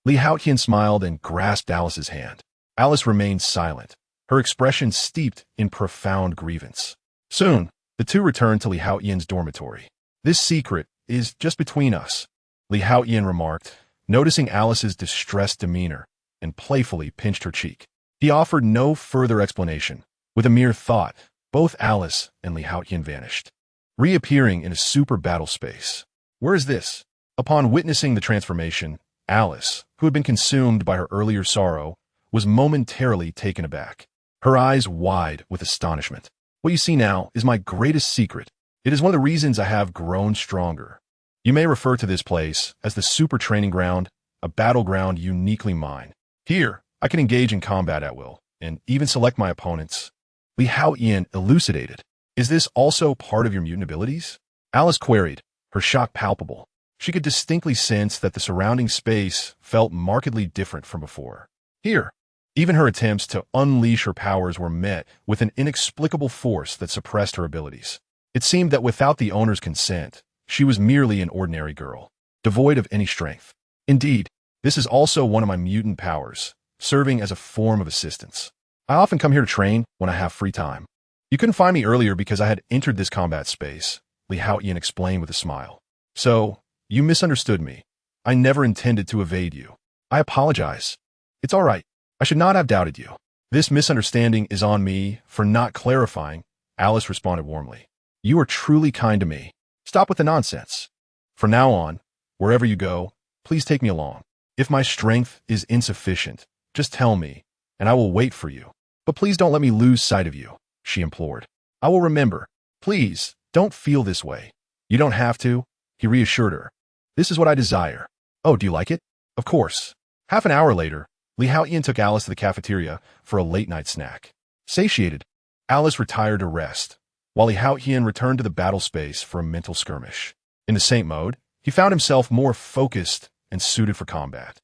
Haotian smiled and grasped Alice's hand. Alice remained silent, her expression steeped in profound grievance. Soon, the two returned to Haotian's dormitory. This secret is just between us, Haotian remarked, noticing Alice's distressed demeanor, and playfully pinched her cheek. He offered no further explanation. With a mere thought, both Alice and Haotian vanished, reappearing in a super battle space. Where is this? Upon witnessing the transformation, Alice, who had been consumed by her earlier sorrow, was momentarily taken aback, her eyes wide with astonishment. What you see now is my greatest secret. It is one of the reasons I have grown stronger. You may refer to this place as the super training ground, a battleground uniquely mine. Here, I can engage in combat at will, and even select my opponents. Haotian elucidated. Is this also part of your mutant abilities? Alice queried, her shock palpable. She could distinctly sense that the surrounding space felt markedly different from before. Here, even her attempts to unleash her powers were met with an inexplicable force that suppressed her abilities. It seemed that without the owner's consent, she was merely an ordinary girl, devoid of any strength. Indeed, this is also one of my mutant powers, serving as a form of assistance. I often come here to train when I have free time. You couldn't find me earlier because I had entered this combat space, Haotian explained with a smile. So, you misunderstood me. I never intended to evade you. I apologize. It's all right. I should not have doubted you. This misunderstanding is on me for not clarifying, Alice responded warmly. You are truly kind to me. Stop with the nonsense. From now on, wherever you go, please take me along. If my strength is insufficient, just tell me, and I will wait for you. But please don't let me lose sight of you, she implored. I will remember. Please, don't feel this way. You don't have to, he reassured her. This is what I desire. Oh, do you like it? Of course. Half an hour later, Haotian took Alice to the cafeteria for a late-night snack. Satiated, Alice retired to rest, while Haotian returned to the battle space for a mental skirmish. In the same mode, he found himself more focused and suited for combat.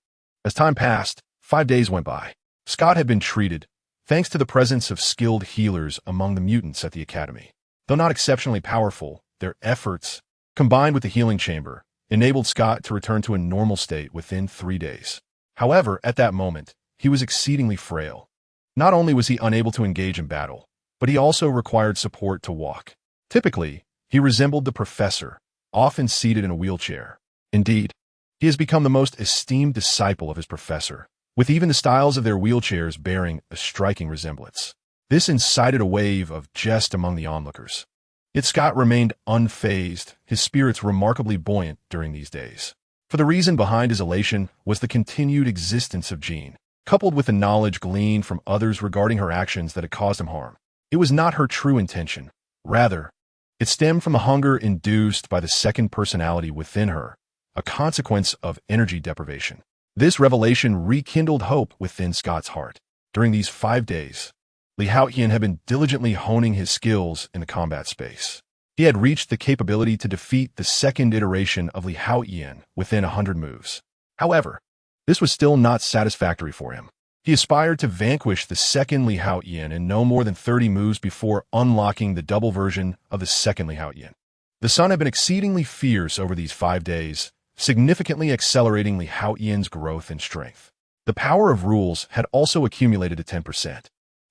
As time passed, 5 days went by. Scott had been treated, thanks to the presence of skilled healers among the mutants at the academy. Though not exceptionally powerful, their efforts, combined with the healing chamber, enabled Scott to return to a normal state within 3 days. However, at that moment, he was exceedingly frail. Not only was he unable to engage in battle, but he also required support to walk. Typically, he resembled the professor, often seated in a wheelchair. Indeed, he has become the most esteemed disciple of his professor, with even the styles of their wheelchairs bearing a striking resemblance. This incited a wave of jest among the onlookers. Yet Scott remained unfazed, his spirits remarkably buoyant during these days. For the reason behind his elation was the continued existence of Jean, coupled with the knowledge gleaned from others regarding her actions that had caused him harm. It was not her true intention. Rather, it stemmed from the hunger induced by the second personality within her, a consequence of energy deprivation. This revelation rekindled hope within Scott's heart. During these 5 days, Haotian had been diligently honing his skills in the combat space. He had reached the capability to defeat the second iteration of Haotian within 100 moves. However, This was still not satisfactory for him. He aspired to vanquish the second Haotian in no more than 30 moves before unlocking the double version of the second Haotian. The sun had been exceedingly fierce over these 5 days, significantly accelerating Haotian's growth and strength. The power of rules had also accumulated to 10%.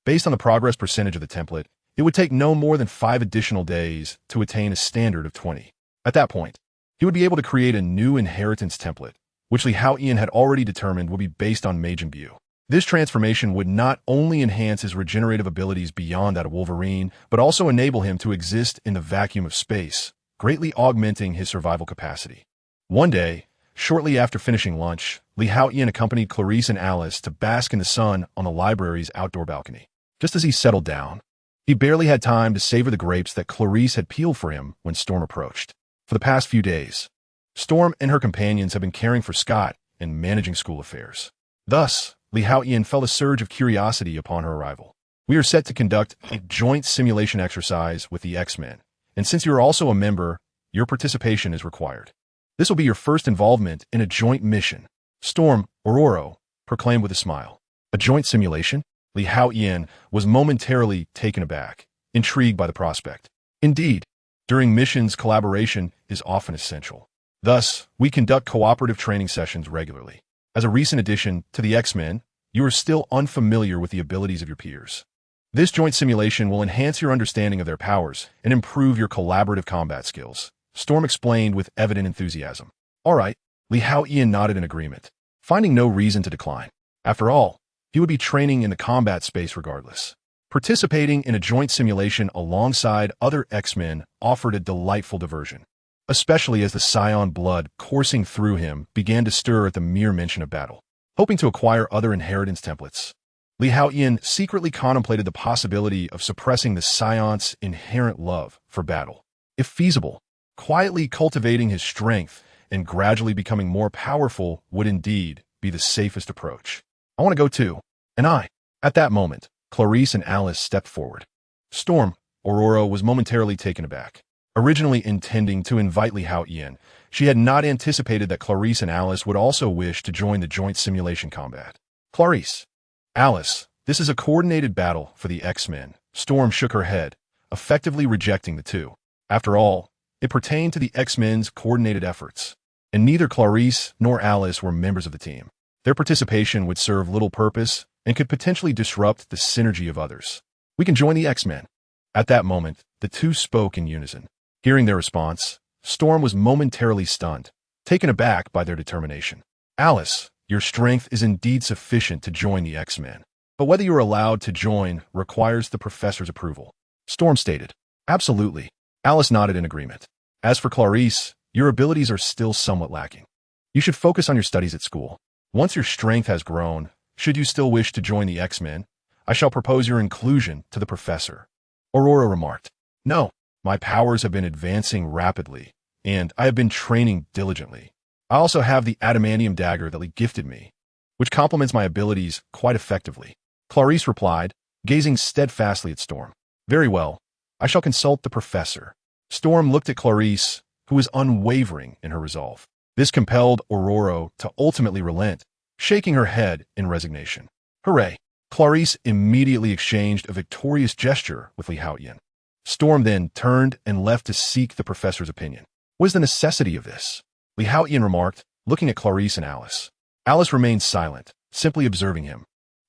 Based on the progress percentage of the template, it would take no more than 5 additional days to attain a standard of 20. At that point, he would be able to create a new inheritance template, which Haotian had already determined would be based on Mage Imbue. This transformation would not only enhance his regenerative abilities beyond that of Wolverine, but also enable him to exist in the vacuum of space, greatly augmenting his survival capacity. One day, shortly after finishing lunch, Haotian accompanied Clarice and Alice to bask in the sun on the library's outdoor balcony. Just as he settled down, he barely had time to savor the grapes that Clarice had peeled for him when Storm approached. For the past few days, Storm and her companions have been caring for Scott and managing school affairs. Thus, Haotian felt a surge of curiosity upon her arrival. We are set to conduct a joint simulation exercise with the X-Men, and since you are also a member, your participation is required. This will be your first involvement in a joint mission, Storm Ororo proclaimed with a smile. A joint simulation? Haotian was momentarily taken aback, intrigued by the prospect. Indeed, during missions, collaboration is often essential. Thus, we conduct cooperative training sessions regularly. As a recent addition to the X-Men, you are still unfamiliar with the abilities of your peers. This joint simulation will enhance your understanding of their powers and improve your collaborative combat skills, Storm explained with evident enthusiasm. All right, Haotian nodded in agreement, finding no reason to decline. After all, he would be training in the combat space regardless. Participating in a joint simulation alongside other X-Men offered a delightful diversion, especially as the Scion blood coursing through him began to stir at the mere mention of battle. Hoping to acquire other inheritance templates, Haotian secretly contemplated the possibility of suppressing the Scion's inherent love for battle. If feasible, quietly cultivating his strength and gradually becoming more powerful would indeed be the safest approach. I want to go too. And I. At that moment, Clarice and Alice stepped forward. Storm Ororo was momentarily taken aback. Originally intending to invite Haotian, she had not anticipated that Clarice and Alice would also wish to join the joint simulation combat. Clarice, Alice, this is a coordinated battle for the X-Men. Storm shook her head, effectively rejecting the two. After all, it pertained to the X-Men's coordinated efforts, and neither Clarice nor Alice were members of the team. Their participation would serve little purpose and could potentially disrupt the synergy of others. We can join the X-Men. At that moment, the two spoke in unison. Hearing their response, Storm was momentarily stunned, taken aback by their determination. Alice, your strength is indeed sufficient to join the X-Men, but whether you are allowed to join requires the professor's approval. Storm stated. Absolutely. Alice nodded in agreement. As for Clarice, your abilities are still somewhat lacking. You should focus on your studies at school. Once your strength has grown, should you still wish to join the X-Men, I shall propose your inclusion to the professor. Aurora remarked. No, my powers have been advancing rapidly, and I have been training diligently. I also have the adamantium dagger that Lee gifted me, which complements my abilities quite effectively. Clarice replied, gazing steadfastly at Storm. Very well, I shall consult the professor. Storm looked at Clarice, who was unwavering in her resolve. This compelled Aurora to ultimately relent, shaking her head in resignation. Hooray! Clarice immediately exchanged a victorious gesture with Haotian. Storm then turned and left to seek the professor's opinion. What is the necessity of this? Haotian remarked, looking at Clarice and Alice. Alice remained silent, simply observing him.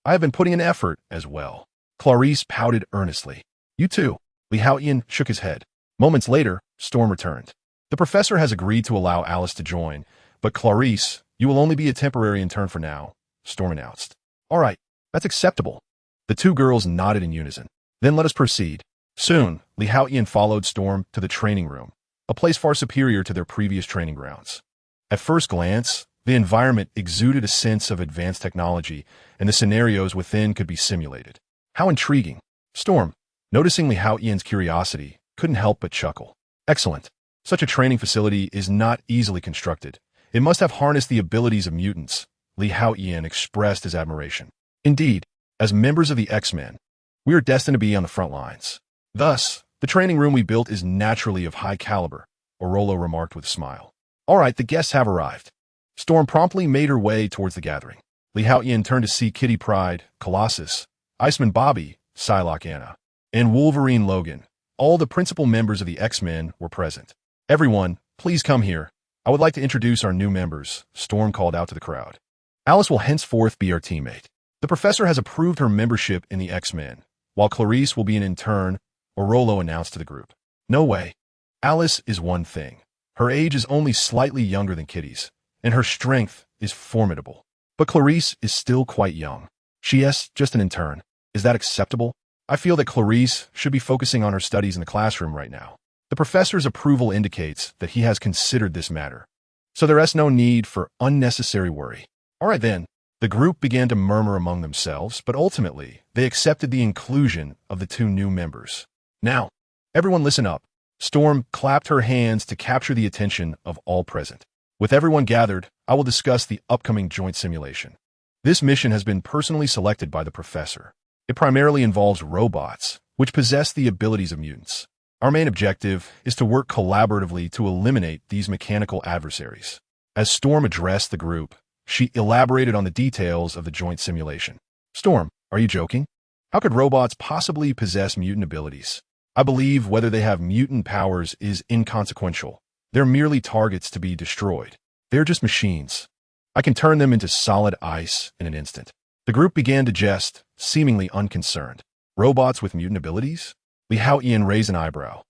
I have been putting in effort as well. Clarice pouted earnestly. You too. Haotian shook his head. Moments later, Storm returned. The professor has agreed to allow Alice to join, but Clarice, you will only be a temporary intern for now, Storm announced. All right, that's acceptable. The two girls nodded in unison. Then let us proceed. Soon, Haotian followed Storm to the training room, a place far superior to their previous training grounds. At first glance, the environment exuded a sense of advanced technology, and the scenarios within could be simulated. How intriguing. Storm, noticing Haotian's curiosity, couldn't help but chuckle. Excellent. Such a training facility is not easily constructed. It must have harnessed the abilities of mutants, Haotian expressed his admiration. Indeed, as members of the X-Men, we are destined to be on the front lines. Thus, the training room we built is naturally of high caliber, Orolo remarked with a smile. All right, the guests have arrived. Storm promptly made her way towards the gathering. Haotian turned to see Kitty Pryde, Colossus, Iceman Bobby, Psylocke Anna, and Wolverine Logan. All the principal members of the X-Men were present. "Everyone, please come here. I would like to introduce our new members," Storm called out to the crowd. "Alice will henceforth be our teammate. The professor has approved her membership in the X-Men, while Clarice will be an intern," Orolo announced to the group. "No way. Alice is one thing. Her age is only slightly younger than Kitty's, and her strength is formidable. But Clarice is still quite young. She's just an intern. Is that acceptable? I feel that Clarice should be focusing on her studies in the classroom right now." The professor's approval indicates that he has considered this matter, so there is no need for unnecessary worry. All right then. The group began to murmur among themselves, but ultimately, they accepted the inclusion of the two new members. "Now, everyone listen up." Storm clapped her hands to capture the attention of all present. "With everyone gathered, I will discuss the upcoming joint simulation. This mission has been personally selected by the professor. It primarily involves robots, which possess the abilities of mutants. Our main objective is to work collaboratively to eliminate these mechanical adversaries." As Storm addressed the group, she elaborated on the details of the joint simulation. "Storm, are you joking? How could robots possibly possess mutant abilities? I believe whether they have mutant powers is inconsequential. They're merely targets to be destroyed. They're just machines. I can turn them into solid ice in an instant." The group began to jest, seemingly unconcerned. "Robots with mutant abilities?" Haotian raised an eyebrow,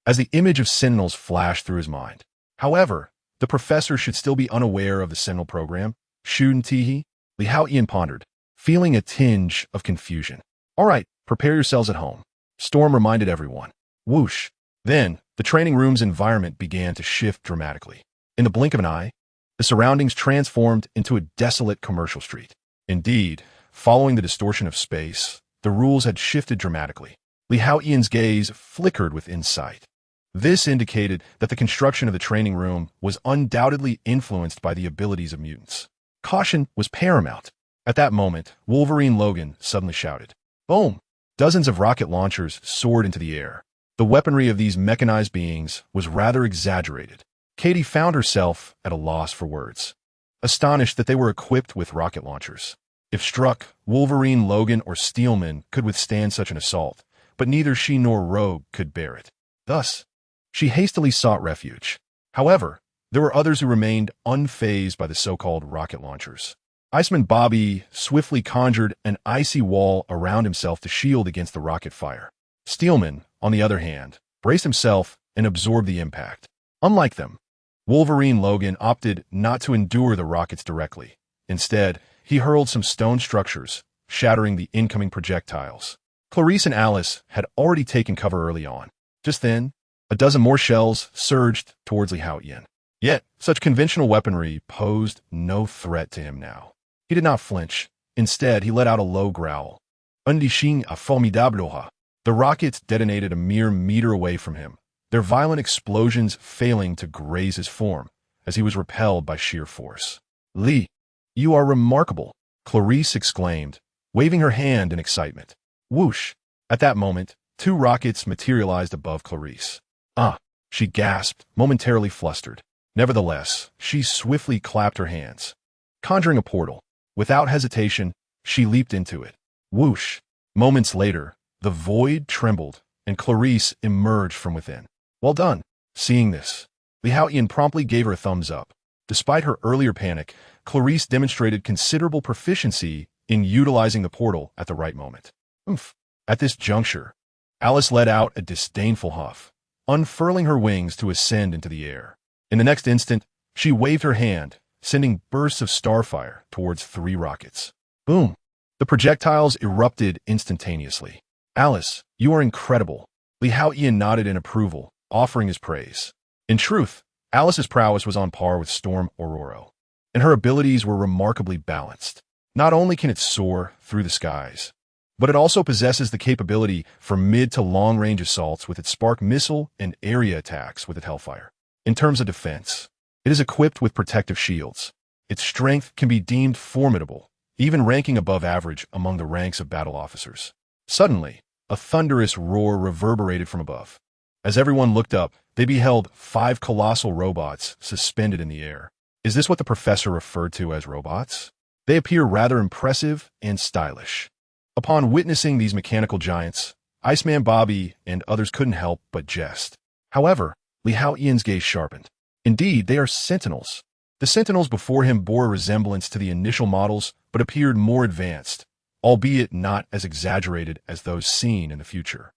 as the image of Sentinels flashed through his mind. However, the professor should still be unaware of the Sentinel Program, shouldn't he? Haotian pondered, feeling a tinge of confusion. "All right, prepare yourselves at home," Storm reminded everyone. Whoosh. Then, the training room's environment began to shift dramatically. In the blink of an eye, the surroundings transformed into a desolate commercial street. Indeed, following the distortion of space, the rules had shifted dramatically. Haotian's gaze flickered with insight. This indicated that the construction of the training room was undoubtedly influenced by the abilities of mutants. Caution was paramount. At that moment, Wolverine Logan suddenly shouted, "Boom!" Dozens of rocket launchers soared into the air. The weaponry of these mechanized beings was rather exaggerated. Katie found herself at a loss for words, astonished that they were equipped with rocket launchers. If struck, Wolverine, Logan, or Steelman could withstand such an assault, but neither she nor Rogue could bear it. Thus, she hastily sought refuge. However, there were others who remained unfazed by the so-called rocket launchers. Iceman Bobby swiftly conjured an icy wall around himself to shield against the rocket fire. Steelman, on the other hand, braced himself and absorbed the impact. Unlike them, Wolverine Logan opted not to endure the rockets directly. Instead, he hurled some stone structures, shattering the incoming projectiles. Clarice and Alice had already taken cover early on. Just then, a dozen more shells surged towards Haotian. Yet, such conventional weaponry posed no threat to him now. He did not flinch. Instead, he let out a low growl. Undishin a formidable. The rockets detonated a mere meter away from him, their violent explosions failing to graze his form, as he was repelled by sheer force. "Lee, you are remarkable," Clarice exclaimed, waving her hand in excitement. Whoosh! At that moment, two rockets materialized above Clarice. "Ah!" she gasped, momentarily flustered. Nevertheless, she swiftly clapped her hands. Conjuring a portal, without hesitation, she leaped into it. Whoosh! Moments later, the void trembled, and Clarice emerged from within. "Well done." Seeing this, Haotian promptly gave her a thumbs up. Despite her earlier panic, Clarice demonstrated considerable proficiency in utilizing the portal at the right moment. Oomph. At this juncture, Alice let out a disdainful huff, unfurling her wings to ascend into the air. In the next instant, she waved her hand, sending bursts of starfire towards three rockets. Boom! The projectiles erupted instantaneously. "Alice, you are incredible." Haotian nodded in approval, offering his praise. In truth, Alice's prowess was on par with Storm Ororo, and her abilities were remarkably balanced. Not only can it soar through the skies, but it also possesses the capability for mid to long-range assaults with its spark missile and area attacks with its Hellfire. In terms of defense, it is equipped with protective shields. Its strength can be deemed formidable, even ranking above average among the ranks of battle officers. Suddenly, a thunderous roar reverberated from above. As everyone looked up, they beheld 5 colossal robots suspended in the air. Is this what the professor referred to as robots? They appear rather impressive and stylish. Upon witnessing these mechanical giants, Iceman Bobby and others couldn't help but jest. However, Haotian's gaze sharpened. Indeed, they are Sentinels. The Sentinels before him bore a resemblance to the initial models, but appeared more advanced, albeit not as exaggerated as those seen in the future.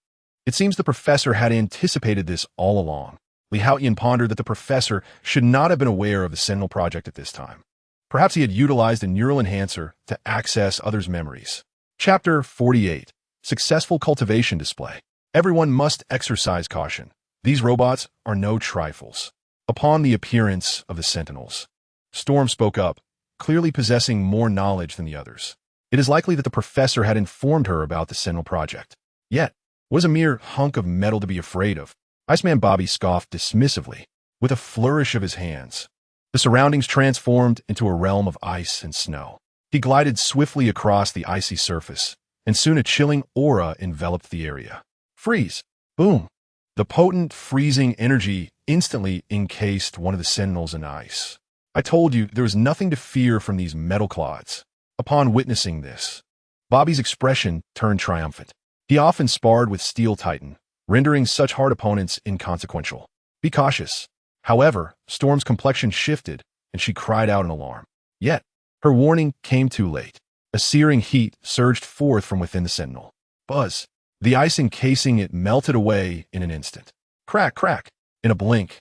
It seems the professor had anticipated this all along. Haotian pondered that the professor should not have been aware of the Sentinel project at this time. Perhaps he had utilized a neural enhancer to access others' memories. Chapter 48. Successful Cultivation Display. Everyone must exercise caution. These robots are no trifles. Upon the appearance of the Sentinels, Storm spoke up, clearly possessing more knowledge than the others. It is likely that the professor had informed her about the Sentinel project. Yet, was a mere hunk of metal to be afraid of? Iceman Bobby scoffed dismissively, with a flourish of his hands. The surroundings transformed into a realm of ice and snow. He glided swiftly across the icy surface, and soon a chilling aura enveloped the area. Freeze! Boom! The potent, freezing energy instantly encased one of the Sentinels in ice. I told you there was nothing to fear from these metal clods. Upon witnessing this, Bobby's expression turned triumphant. He often sparred with Steel Titan, rendering such hard opponents inconsequential. Be cautious. However, Storm's complexion shifted, and she cried out in alarm. Yet, her warning came too late. A searing heat surged forth from within the Sentinel. Buzz! The ice encasing it melted away in an instant. Crack, crack! In a blink,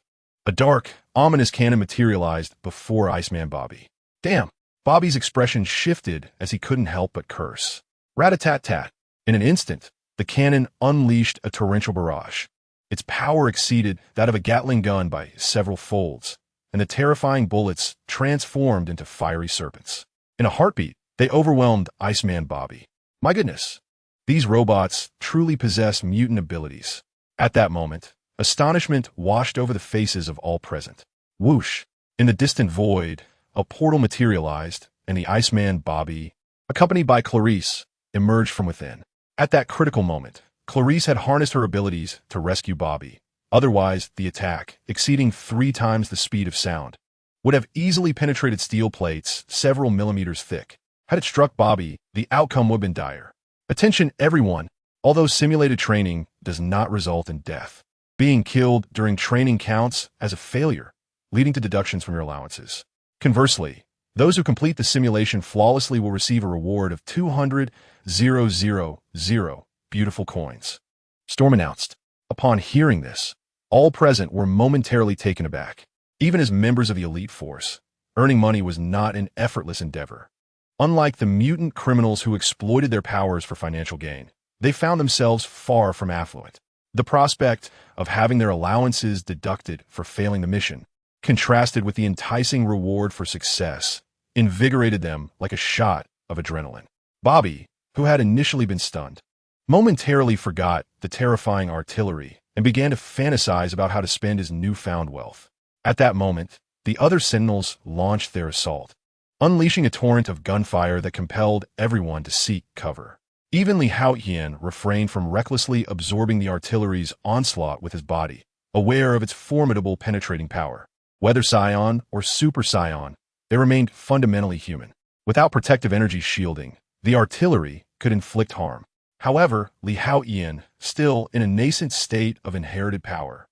a dark, ominous cannon materialized before Iceman Bobby. Damn! Bobby's expression shifted as he couldn't help but curse. Rat-a-tat-tat! In an instant, the cannon unleashed a torrential barrage. Its power exceeded that of a Gatling gun by several folds, and the terrifying bullets transformed into fiery serpents. In a heartbeat, they overwhelmed Iceman Bobby. My goodness! These robots truly possess mutant abilities. At that moment, astonishment washed over the faces of all present. Whoosh! In the distant void, a portal materialized, and the Iceman Bobby, accompanied by Clarice, emerged from within. At that critical moment, Clarice had harnessed her abilities to rescue Bobby. Otherwise, the attack, exceeding 3 times the speed of sound, would have easily penetrated steel plates several millimeters thick. Had it struck Bobby, the outcome would have been dire. Attention everyone! Although simulated training does not result in death, being killed during training counts as a failure, leading to deductions from your allowances. Conversely, those who complete the simulation flawlessly will receive a reward of 200,000 beautiful coins. Storm announced. Upon hearing this, all present were momentarily taken aback. Even as members of the elite force, earning money was not an effortless endeavor. Unlike the mutant criminals who exploited their powers for financial gain, they found themselves far from affluent. The prospect of having their allowances deducted for failing the mission, contrasted with the enticing reward for success, invigorated them like a shot of adrenaline. Bobby, who had initially been stunned, momentarily forgot the terrifying artillery and began to fantasize about how to spend his newfound wealth. At that moment, the other Sentinels launched their assault, unleashing a torrent of gunfire that compelled everyone to seek cover. Even Haotian refrained from recklessly absorbing the artillery's onslaught with his body, aware of its formidable penetrating power. Whether Scion or Super Scion, they remained fundamentally human. Without protective energy shielding, the artillery could inflict harm. However, Haotian, still in a nascent state of inherited power,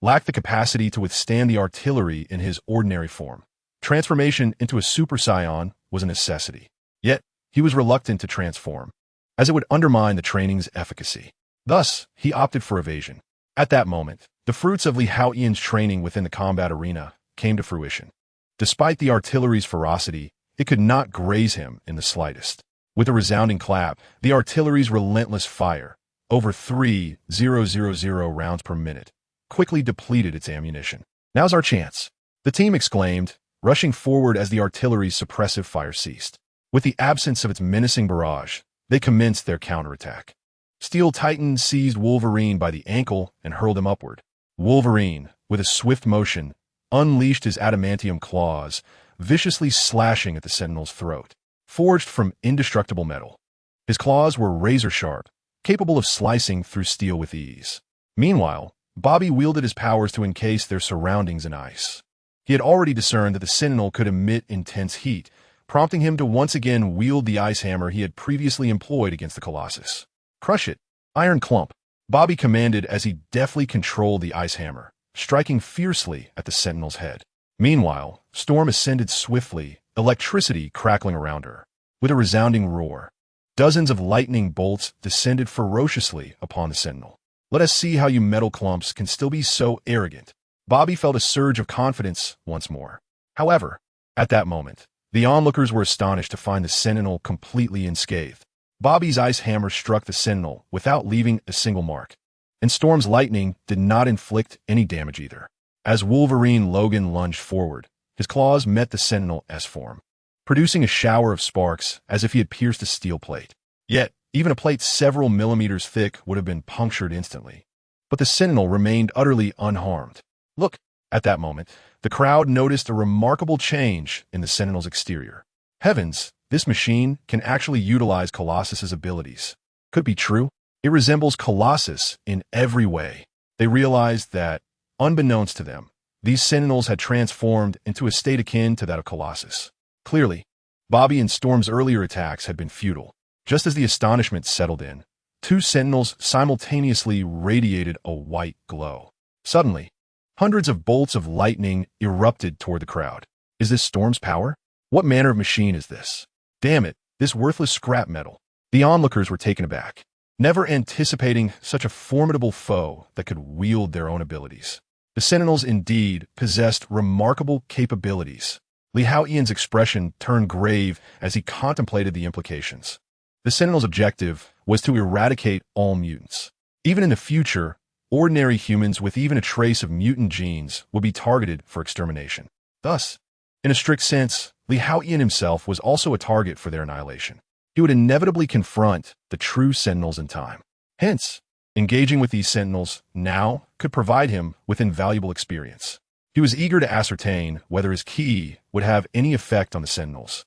lacked the capacity to withstand the artillery in his ordinary form. Transformation into a Super Scion was a necessity. Yet, he was reluctant to transform, as it would undermine the training's efficacy. Thus, he opted for evasion. At that moment, the fruits of Haotian's training within the combat arena came to fruition. Despite the artillery's ferocity, it could not graze him in the slightest. With a resounding clap, the artillery's relentless fire, over 3,000 rounds per minute, quickly depleted its ammunition. Now's our chance, the team exclaimed, rushing forward as the artillery's suppressive fire ceased. With the absence of its menacing barrage, they commenced their counterattack. Steel Titan seized Wolverine by the ankle and hurled him upward. Wolverine, with a swift motion, unleashed his adamantium claws, viciously slashing at the Sentinel's throat. Forged from indestructible metal, his claws were razor-sharp, capable of slicing through steel with ease. Meanwhile, Bobby wielded his powers to encase their surroundings in ice. He had already discerned that the Sentinel could emit intense heat, prompting him to once again wield the ice hammer he had previously employed against the Colossus. Crush it, iron clump, Bobby commanded as he deftly controlled the ice hammer, striking fiercely at the Sentinel's head. Meanwhile, Storm ascended swiftly, electricity crackling around her. With a resounding roar, dozens of lightning bolts descended ferociously upon the Sentinel. Let us see how you metal clumps can still be so arrogant. Bobby felt a surge of confidence once more. However, at that moment, the onlookers were astonished to find the Sentinel completely unscathed. Bobby's ice hammer struck the Sentinel without leaving a single mark, and Storm's lightning did not inflict any damage either. As Wolverine Logan lunged forward, his claws met the Sentinel S-form, producing a shower of sparks as if he had pierced a steel plate. Yet, even a plate several millimeters thick would have been punctured instantly. But the Sentinel remained utterly unharmed. Look, at that moment, the crowd noticed a remarkable change in the Sentinel's exterior. Heavens, this machine can actually utilize Colossus's abilities. Could it be true? It resembles Colossus in every way. They realized that, unbeknownst to them, these Sentinels had transformed into a state akin to that of Colossus. Clearly, Bobby and Storm's earlier attacks had been futile. Just as the astonishment settled in, two Sentinels simultaneously radiated a white glow. Suddenly, hundreds of bolts of lightning erupted toward the crowd. Is this Storm's power? What manner of machine is this? Damn it, this worthless scrap metal. The onlookers were taken aback, never anticipating such a formidable foe that could wield their own abilities. The Sentinels indeed possessed remarkable capabilities. Li Haotian's expression turned grave as he contemplated the implications. The Sentinel's objective was to eradicate all mutants. Even in the future, ordinary humans with even a trace of mutant genes would be targeted for extermination. Thus, in a strict sense, Li Haotian himself was also a target for their annihilation. He would inevitably confront the true Sentinels in time. Hence, engaging with these Sentinels now could provide him with invaluable experience. He was eager to ascertain whether his ki would have any effect on the Sentinels,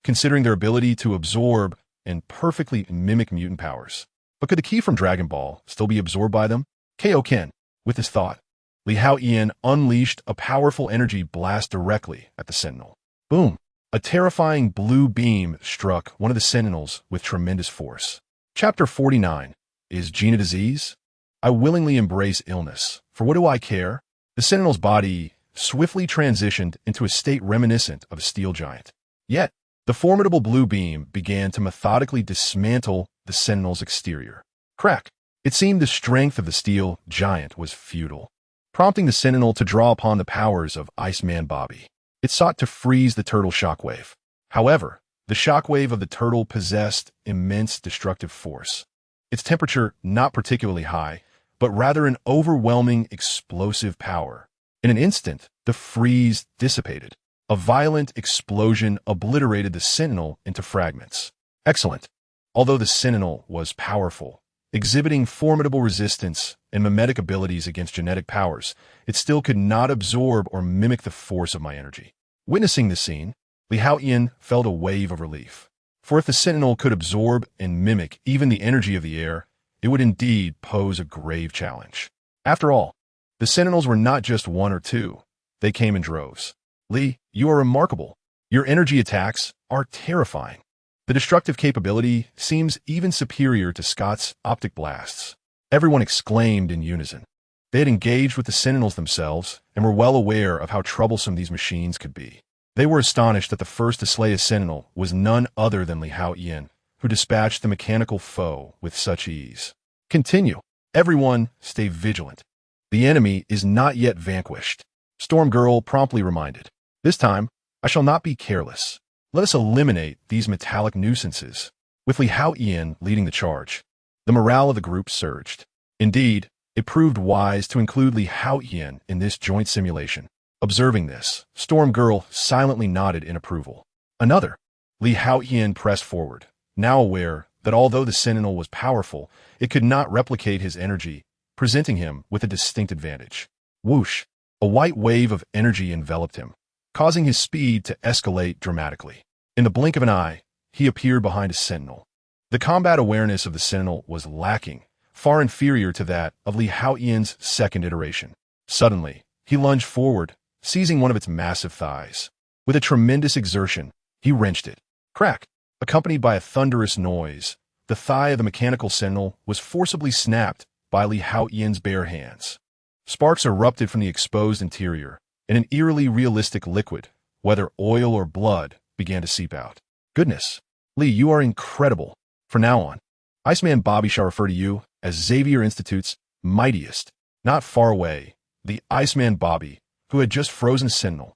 considering their ability to absorb and perfectly mimic mutant powers. But could the ki from Dragon Ball still be absorbed by them? Kaioken. With this thought, Li Haotian unleashed a powerful energy blast directly at the Sentinel. Boom! A terrifying blue beam struck one of the Sentinels with tremendous force. Chapter 49. Is Gene a disease? I willingly embrace illness. For what do I care? The Sentinel's body swiftly transitioned into a state reminiscent of a steel giant. Yet, the formidable blue beam began to methodically dismantle the Sentinel's exterior. Crack! It seemed the strength of the steel giant was futile, prompting the Sentinel to draw upon the powers of Iceman Bobby. It sought to freeze the turtle shockwave. However, the shockwave of the turtle possessed immense destructive force. Its temperature not particularly high, but rather an overwhelming explosive power. In an instant, the freeze dissipated. A violent explosion obliterated the Sentinel into fragments. Excellent. Although the Sentinel was powerful, exhibiting formidable resistance and mimetic abilities against genetic powers, it still could not absorb or mimic the force of my energy. Witnessing the scene, Li Haotian felt a wave of relief. For if the Sentinel could absorb and mimic even the energy of the air, it would indeed pose a grave challenge. After all, the Sentinels were not just one or two. They came in droves. Li, you are remarkable. Your energy attacks are terrifying. The destructive capability seems even superior to Scott's optic blasts. Everyone exclaimed in unison. They had engaged with the Sentinels themselves and were well aware of how troublesome these machines could be. They were astonished that the first to slay a Sentinel was none other than Li Haotian, who dispatched the mechanical foe with such ease. Continue. Everyone, stay vigilant. The enemy is not yet vanquished. Storm Girl promptly reminded. This time, I shall not be careless. Let us eliminate these metallic nuisances. With Li Haotian leading the charge, the morale of the group surged. Indeed, it proved wise to include Li Haotian in this joint simulation. Observing this, Storm Girl silently nodded in approval. Another. Li Haotian pressed forward, now aware that although the Sentinel was powerful, it could not replicate his energy, presenting him with a distinct advantage. Whoosh! A white wave of energy enveloped him, causing his speed to escalate dramatically. In the blink of an eye, he appeared behind a Sentinel. The combat awareness of the Sentinel was lacking, far inferior to that of Li Haotian's second iteration. Suddenly, he lunged forward, seizing one of its massive thighs. With a tremendous exertion, he wrenched it. Crack! Accompanied by a thunderous noise, the thigh of the mechanical sentinel was forcibly snapped by Li Haotian's bare hands. Sparks erupted from the exposed interior, and an eerily realistic liquid, whether oil or blood, began to seep out. Goodness! Li, you are incredible. From now on, Iceman Bobby shall refer to you as Xavier Institute's mightiest. Not far away, the Iceman Bobby, who had just frozen Sentinel,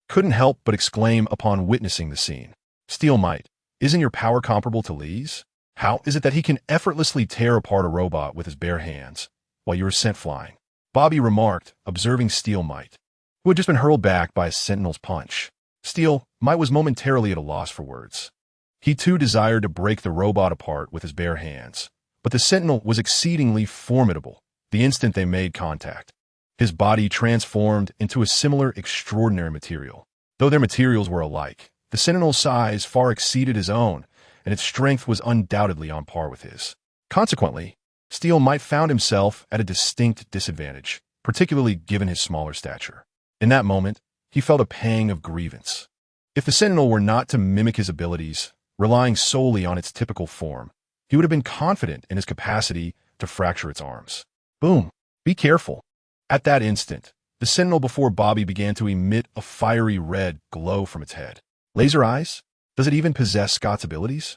couldn't help but exclaim upon witnessing the scene. Steel Might, isn't your power comparable to Lee's? How is it that he can effortlessly tear apart a robot with his bare hands, while you are sent flying? Bobby remarked, observing Steel Might, who had just been hurled back by a Sentinel's punch. Steel Might was momentarily at a loss for words. He too desired to break the robot apart with his bare hands, but the Sentinel was exceedingly formidable the instant they made contact. His body transformed into a similar extraordinary material. Though their materials were alike, the Sentinel's size far exceeded his own, and its strength was undoubtedly on par with his. Consequently, Steel Might found himself at a distinct disadvantage, particularly given his smaller stature. In that moment, he felt a pang of grievance. If the Sentinel were not to mimic his abilities, relying solely on its typical form, he would have been confident in his capacity to fracture its arms. Boom! Be careful! At that instant, the Sentinel before Bobby began to emit a fiery red glow from its head. Laser eyes? Does it even possess Scott's abilities?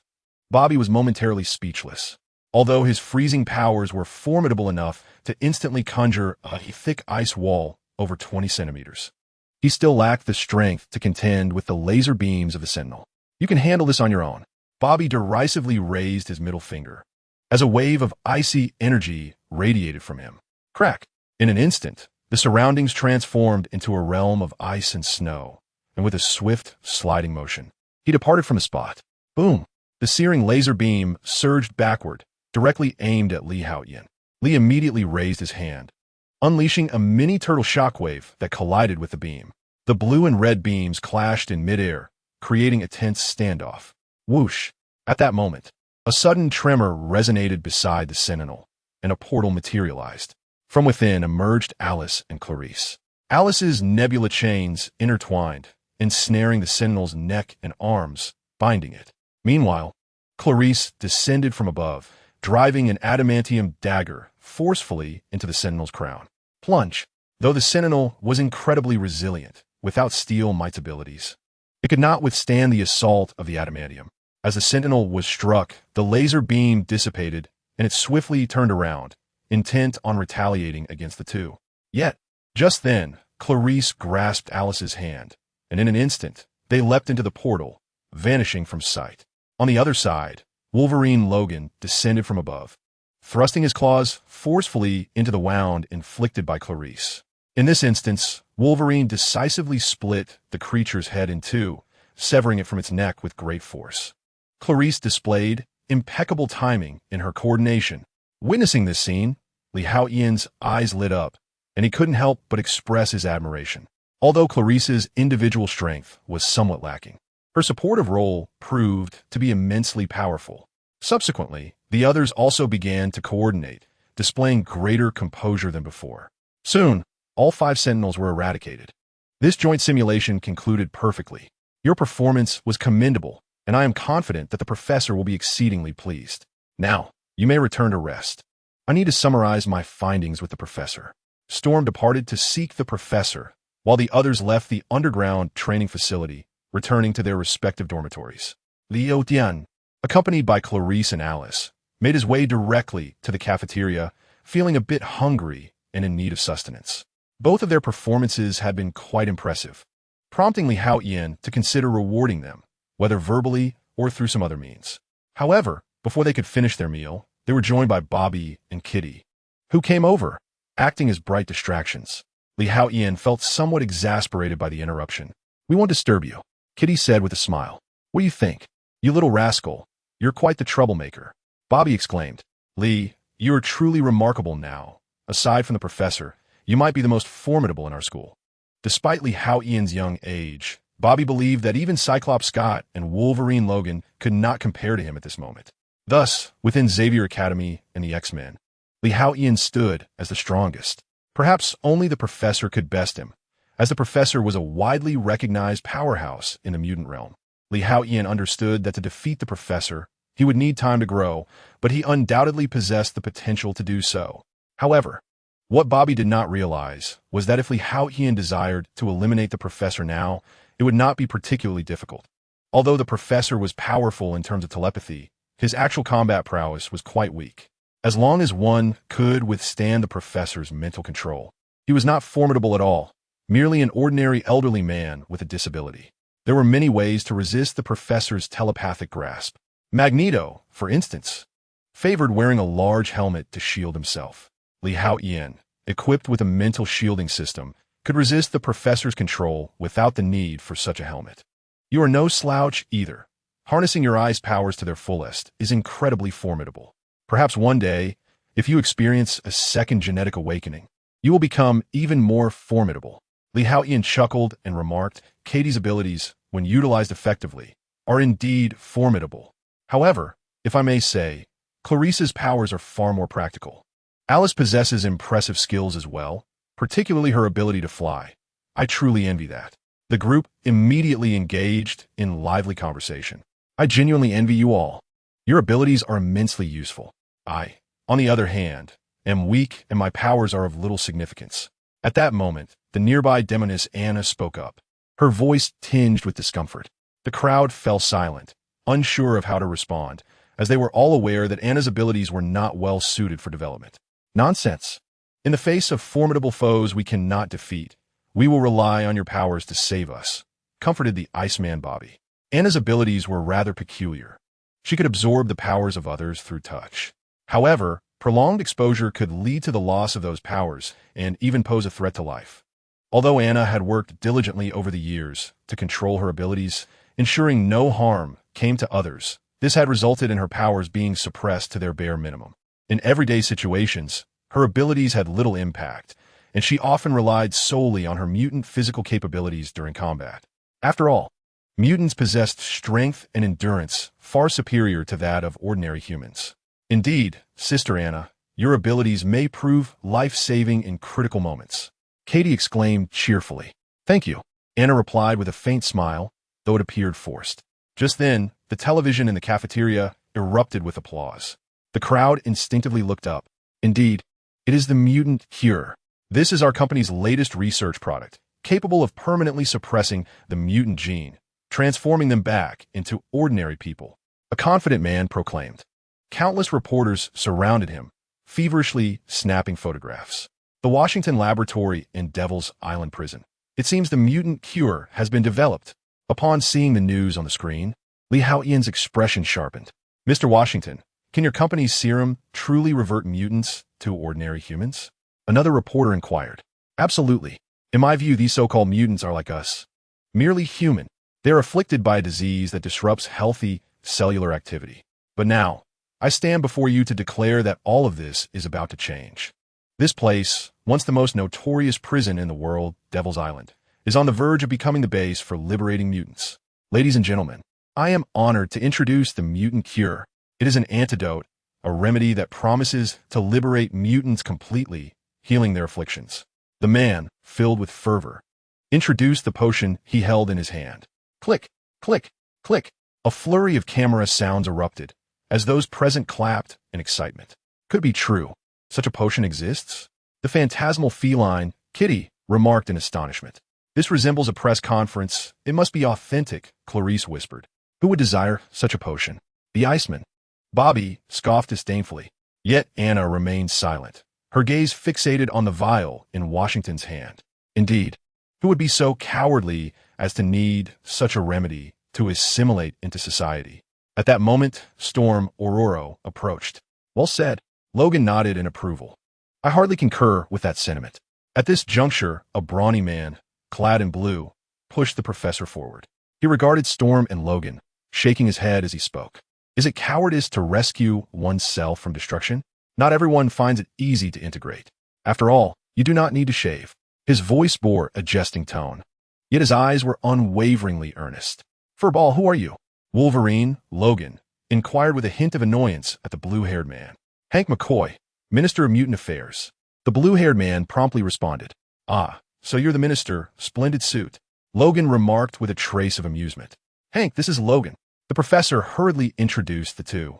Bobby was momentarily speechless. Although his freezing powers were formidable enough to instantly conjure a thick ice wall over 20 centimeters, he still lacked the strength to contend with the laser beams of the Sentinel. You can handle this on your own. Bobby derisively raised his middle finger, as a wave of icy energy radiated from him. Crack! In an instant, the surroundings transformed into a realm of ice and snow, and with a swift, sliding motion, he departed from the spot. Boom! The searing laser beam surged backward, directly aimed at Li Haotian. Li immediately raised his hand, unleashing a mini-turtle shockwave that collided with the beam. The blue and red beams clashed in midair, creating a tense standoff. Whoosh! At that moment, a sudden tremor resonated beside the Sentinel, and a portal materialized. From within emerged Alice and Clarice. Alice's nebula chains intertwined, ensnaring the Sentinel's neck and arms, binding it. Meanwhile, Clarice descended from above, driving an adamantium dagger forcefully into the Sentinel's crown. Plunge! Though the Sentinel was incredibly resilient, without Steel Might's abilities, it could not withstand the assault of the adamantium. As the Sentinel was struck, the laser beam dissipated, and it swiftly turned around, intent on retaliating against the two. Yet, just then, Clarice grasped Alice's hand, and in an instant, they leapt into the portal, vanishing from sight. On the other side, Wolverine Logan descended from above, thrusting his claws forcefully into the wound inflicted by Clarice. In this instance, Wolverine decisively split the creature's head in two, severing it from its neck with great force. Clarice displayed impeccable timing in her coordination. Witnessing this scene, Li Haotian's eyes lit up, and he couldn't help but express his admiration. Although Clarice's individual strength was somewhat lacking, her supportive role proved to be immensely powerful. Subsequently, the others also began to coordinate, displaying greater composure than before. Soon, all 5 Sentinels were eradicated. This joint simulation concluded perfectly. Your performance was commendable, and I am confident that the professor will be exceedingly pleased. Now, you may return to rest. I need to summarize my findings with the professor. Storm departed to seek the professor, while the others left the underground training facility, returning to their respective dormitories. Li Haotian, accompanied by Clarice and Alice, made his way directly to the cafeteria, feeling a bit hungry and in need of sustenance. Both of their performances had been quite impressive, prompting Li Haotian to consider rewarding them, whether verbally or through some other means. However, before they could finish their meal, they were joined by Bobby and Kitty, who came over, acting as bright distractions. Li Haotian felt somewhat exasperated by the interruption. "We won't disturb you," Kitty said with a smile. "What do you think? You little rascal, you're quite the troublemaker." Bobby exclaimed, "Li, you are truly remarkable now. Aside from the professor, you might be the most formidable in our school." Despite Li Haotian's young age, Bobby believed that even Cyclops Scott and Wolverine Logan could not compare to him at this moment. Thus, within Xavier Academy and the X-Men, Li Haotian stood as the strongest. Perhaps only the professor could best him, as the professor was a widely recognized powerhouse in the mutant realm. Haotian understood that to defeat the professor, he would need time to grow, but he undoubtedly possessed the potential to do so. However, what Bobby did not realize was that if Haotian desired to eliminate the professor now, it would not be particularly difficult. Although the professor was powerful in terms of telepathy, his actual combat prowess was quite weak. As long as one could withstand the professor's mental control, he was not formidable at all, merely an ordinary elderly man with a disability. There were many ways to resist the professor's telepathic grasp. Magneto, for instance, favored wearing a large helmet to shield himself. Haotian, equipped with a mental shielding system, could resist the professor's control without the need for such a helmet. You are no slouch either. Harnessing your eyes' powers to their fullest is incredibly formidable. Perhaps one day, if you experience a second genetic awakening, you will become even more formidable. Haotian chuckled and remarked, Katie's abilities, when utilized effectively, are indeed formidable. However, if I may say, Clarice's powers are far more practical. Alice possesses impressive skills as well, particularly her ability to fly. I truly envy that. The group immediately engaged in lively conversation. I genuinely envy you all. Your abilities are immensely useful. I, on the other hand, am weak and my powers are of little significance. At that moment, the nearby demoness Anna spoke up, her voice tinged with discomfort. The crowd fell silent, unsure of how to respond, as they were all aware that Anna's abilities were not well suited for development. Nonsense. In the face of formidable foes we cannot defeat, we will rely on your powers to save us, comforted the Iceman Bobby. Anna's abilities were rather peculiar. She could absorb the powers of others through touch. However, prolonged exposure could lead to the loss of those powers and even pose a threat to life. Although Anna had worked diligently over the years to control her abilities, ensuring no harm came to others, this had resulted in her powers being suppressed to their bare minimum. In everyday situations, her abilities had little impact, and she often relied solely on her mutant physical capabilities during combat. After all, mutants possessed strength and endurance far superior to that of ordinary humans. Indeed, Sister Anna, your abilities may prove life-saving in critical moments. Katie exclaimed cheerfully. Thank you, Anna replied with a faint smile, though it appeared forced. Just then, the television in the cafeteria erupted with applause. The crowd instinctively looked up. Indeed, it is the mutant cure. This is our company's latest research product, capable of permanently suppressing the mutant gene, transforming them back into ordinary people. A confident man proclaimed. Countless reporters surrounded him, feverishly snapping photographs. The Washington Laboratory in Devil's Island Prison. It seems the mutant cure has been developed. Upon seeing the news on the screen, Haotian's expression sharpened. Mr. Washington, can your company's serum truly revert mutants to ordinary humans? Another reporter inquired. Absolutely. In my view, these so-called mutants are like us. Merely human. They are afflicted by a disease that disrupts healthy cellular activity. But now, I stand before you to declare that all of this is about to change. This place, once the most notorious prison in the world, Devil's Island, is on the verge of becoming the base for liberating mutants. Ladies and gentlemen, I am honored to introduce the mutant cure. It is an antidote, a remedy that promises to liberate mutants completely, healing their afflictions. The man, filled with fervor, introduced the potion he held in his hand. Click, click, click. A flurry of camera sounds erupted, as those present clapped in excitement. Could it be true? Such a potion exists? The phantasmal feline, Kitty, remarked in astonishment. This resembles a press conference. It must be authentic, Clarice whispered. Who would desire such a potion? The Iceman. Bobby scoffed disdainfully. Yet Anna remained silent, her gaze fixated on the vial in Washington's hand. Indeed, who would be so cowardly as to need such a remedy to assimilate into society? At that moment, Storm Ororo approached. Well said. Logan nodded in approval. I hardly concur with that sentiment. At this juncture, a brawny man, clad in blue, pushed the professor forward. He regarded Storm and Logan, shaking his head as he spoke. Is it cowardice to rescue oneself from destruction? Not everyone finds it easy to integrate. After all, you do not need to shave. His voice bore a jesting tone, yet his eyes were unwaveringly earnest. Furball, who are you? Wolverine, Logan, inquired with a hint of annoyance at the blue-haired man. Hank McCoy, Minister of Mutant Affairs. The blue-haired man promptly responded. Ah, so you're the minister. Splendid suit. Logan remarked with a trace of amusement. Hank, this is Logan. The professor hurriedly introduced the two.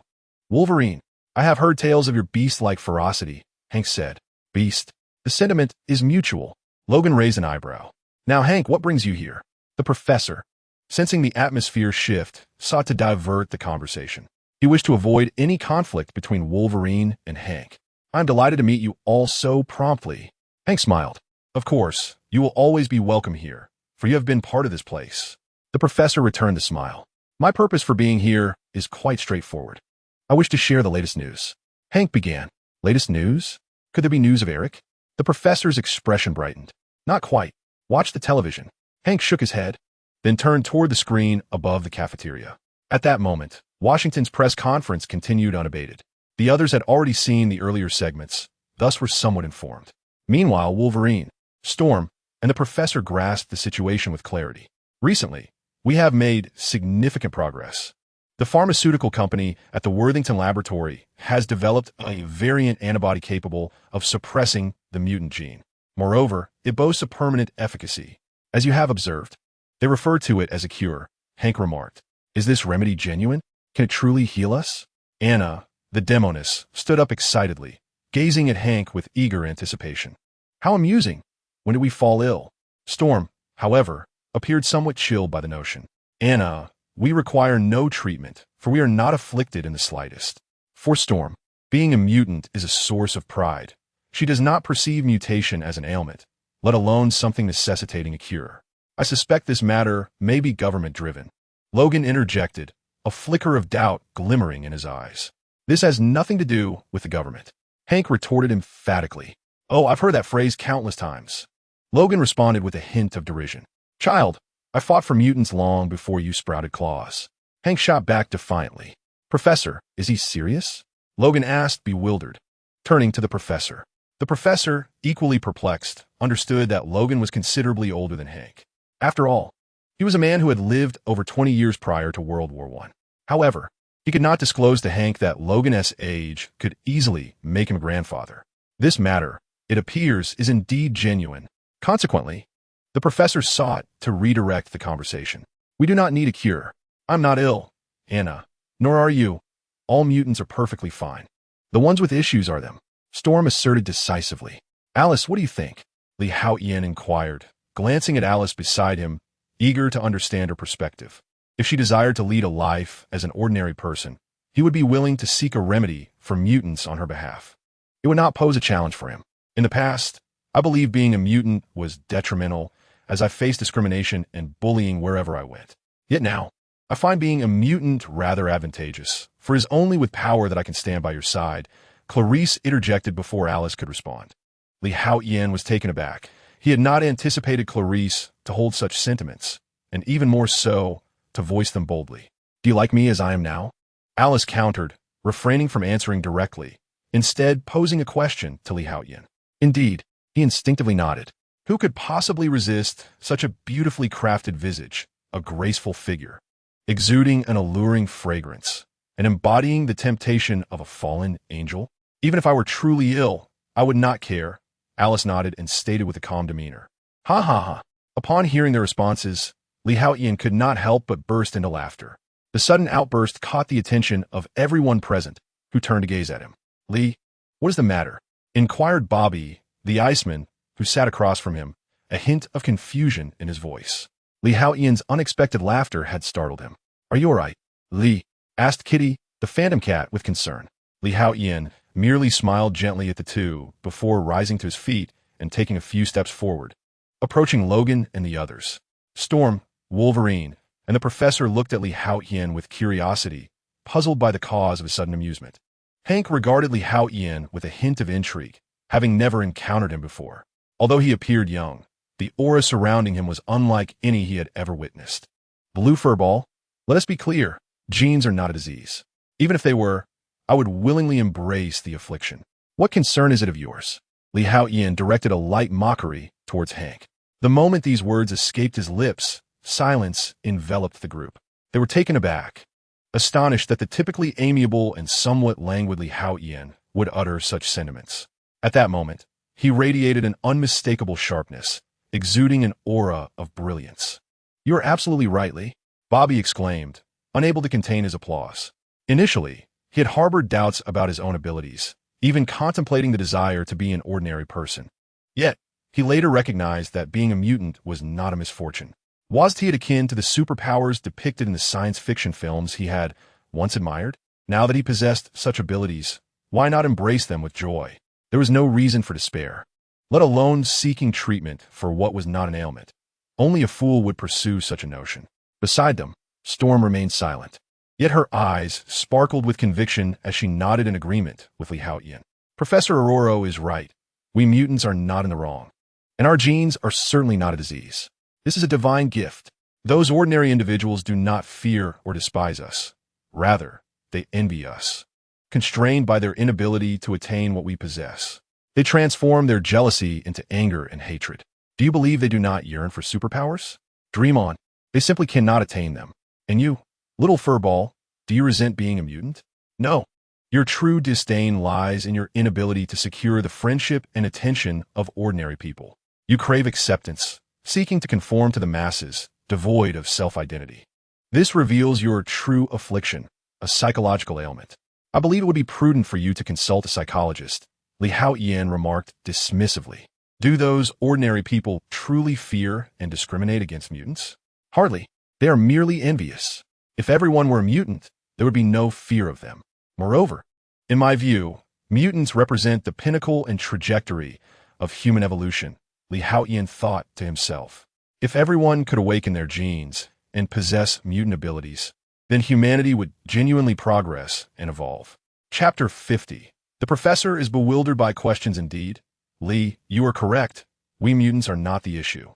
Wolverine, I have heard tales of your beast-like ferocity, Hank said. Beast. The sentiment is mutual. Logan raised an eyebrow. Now, Hank, what brings you here? The professor, sensing the atmosphere shift, sought to divert the conversation. He wished to avoid any conflict between Wolverine and Hank. I'm delighted to meet you all so promptly. Hank smiled. Of course, you will always be welcome here, for you have been part of this place. The professor returned the smile. My purpose for being here is quite straightforward. I wish to share the latest news. Hank began. Latest news? Could there be news of Eric? The professor's expression brightened. Not quite. Watch the television. Hank shook his head, then turned toward the screen above the cafeteria. At that moment, Washington's press conference continued unabated. The others had already seen the earlier segments, thus were somewhat informed. Meanwhile, Wolverine, Storm, and the professor grasped the situation with clarity. Recently, we have made significant progress. The pharmaceutical company at the Worthington Laboratory has developed a variant antibody capable of suppressing the mutant gene. Moreover, it boasts a permanent efficacy. As you have observed, they refer to it as a cure, Hank remarked. Is this remedy genuine? Can it truly heal us? Anna, the demoness, stood up excitedly, gazing at Hank with eager anticipation. How amusing! When did we fall ill? Storm, however, appeared somewhat chilled by the notion. Anna, we require no treatment, for we are not afflicted in the slightest. For Storm, being a mutant is a source of pride. She does not perceive mutation as an ailment, let alone something necessitating a cure. I suspect this matter may be government-driven. Logan interjected, a flicker of doubt glimmering in his eyes. This has nothing to do with the government. Hank retorted emphatically. Oh, I've heard that phrase countless times. Logan responded with a hint of derision. Child, I fought for mutants long before you sprouted claws. Hank shot back defiantly. Professor, is he serious? Logan asked, bewildered, turning to the professor. The professor, equally perplexed, understood that Logan was considerably older than Hank. After all, he was a man who had lived over 20 years prior to World War I. However, he could not disclose to Hank that Logan's age could easily make him a grandfather. This matter, it appears, is indeed genuine. Consequently, the professor sought to redirect the conversation. We do not need a cure. I'm not ill, Anna, nor are you. All mutants are perfectly fine. The ones with issues are them. Storm asserted decisively. Alice, what do you think? Li Haotian inquired, glancing at Alice beside him, eager to understand her perspective. If she desired to lead a life as an ordinary person, he would be willing to seek a remedy for mutants on her behalf. It would not pose a challenge for him. In the past, I believe being a mutant was detrimental, as I faced discrimination and bullying wherever I went. Yet now, I find being a mutant rather advantageous, for it is only with power that I can stand by your side. Clarice interjected before Alice could respond. Li Haotian was taken aback. He had not anticipated Clarice to hold such sentiments, and even more so, to voice them boldly. Do you like me as I am now? Alice countered, refraining from answering directly, instead posing a question to Li Haotian. Indeed, he instinctively nodded. Who could possibly resist such a beautifully crafted visage, a graceful figure, exuding an alluring fragrance, and embodying the temptation of a fallen angel? Even if I were truly ill, I would not care. Alice nodded and stated with a calm demeanor. Ha ha ha. Upon hearing their responses, Li Haotian could not help but burst into laughter. The sudden outburst caught the attention of everyone present, who turned to gaze at him. Li, what is the matter? Inquired Bobby, the Iceman, who sat across from him, a hint of confusion in his voice. Li Haotian's unexpected laughter had startled him. Are you all right, Li? Asked Kitty, the Phantom Cat, with concern. Li Haotian merely smiled gently at the two before rising to his feet and taking a few steps forward, approaching Logan and the others. Storm, Wolverine, and the professor looked at Li Haotian with curiosity, puzzled by the cause of his sudden amusement. Hank regarded Li Haotian with a hint of intrigue, having never encountered him before. Although he appeared young, the aura surrounding him was unlike any he had ever witnessed. Blue Furball, let us be clear, genes are not a disease. Even if they were, I would willingly embrace the affliction. What concern is it of yours? Li Haotian directed a light mockery towards Hank. The moment these words escaped his lips, silence enveloped the group. They were taken aback, astonished that the typically amiable and somewhat languid Li Haotian would utter such sentiments. At that moment, he radiated an unmistakable sharpness, exuding an aura of brilliance. "You're absolutely right, Lee," Bobby exclaimed, unable to contain his applause. Initially, he had harbored doubts about his own abilities, even contemplating the desire to be an ordinary person. Yet, he later recognized that being a mutant was not a misfortune. Wasn't he akin to the superpowers depicted in the science fiction films he had once admired? Now that he possessed such abilities, why not embrace them with joy? There was no reason for despair, let alone seeking treatment for what was not an ailment. Only a fool would pursue such a notion. Beside them, Storm remained silent. Yet her eyes sparkled with conviction as she nodded in agreement with Li Haotian. "Professor Aurora is right. We mutants are not in the wrong. And our genes are certainly not a disease. This is a divine gift. Those ordinary individuals do not fear or despise us. Rather, they envy us, constrained by their inability to attain what we possess. They transform their jealousy into anger and hatred. Do you believe they do not yearn for superpowers? Dream on. They simply cannot attain them. And you, little furball, do you resent being a mutant? No. Your true disdain lies in your inability to secure the friendship and attention of ordinary people. You crave acceptance, seeking to conform to the masses, devoid of self-identity. This reveals your true affliction, a psychological ailment. I believe it would be prudent for you to consult a psychologist," Li Haotian remarked dismissively. "Do those ordinary people truly fear and discriminate against mutants? Hardly. They are merely envious. If everyone were a mutant, there would be no fear of them. Moreover, in my view, mutants represent the pinnacle and trajectory of human evolution," Li Haotian thought to himself. "If everyone could awaken their genes and possess mutant abilities, then humanity would genuinely progress and evolve." Chapter 50. The professor is bewildered by questions indeed. "Lee, you are correct. We mutants are not the issue.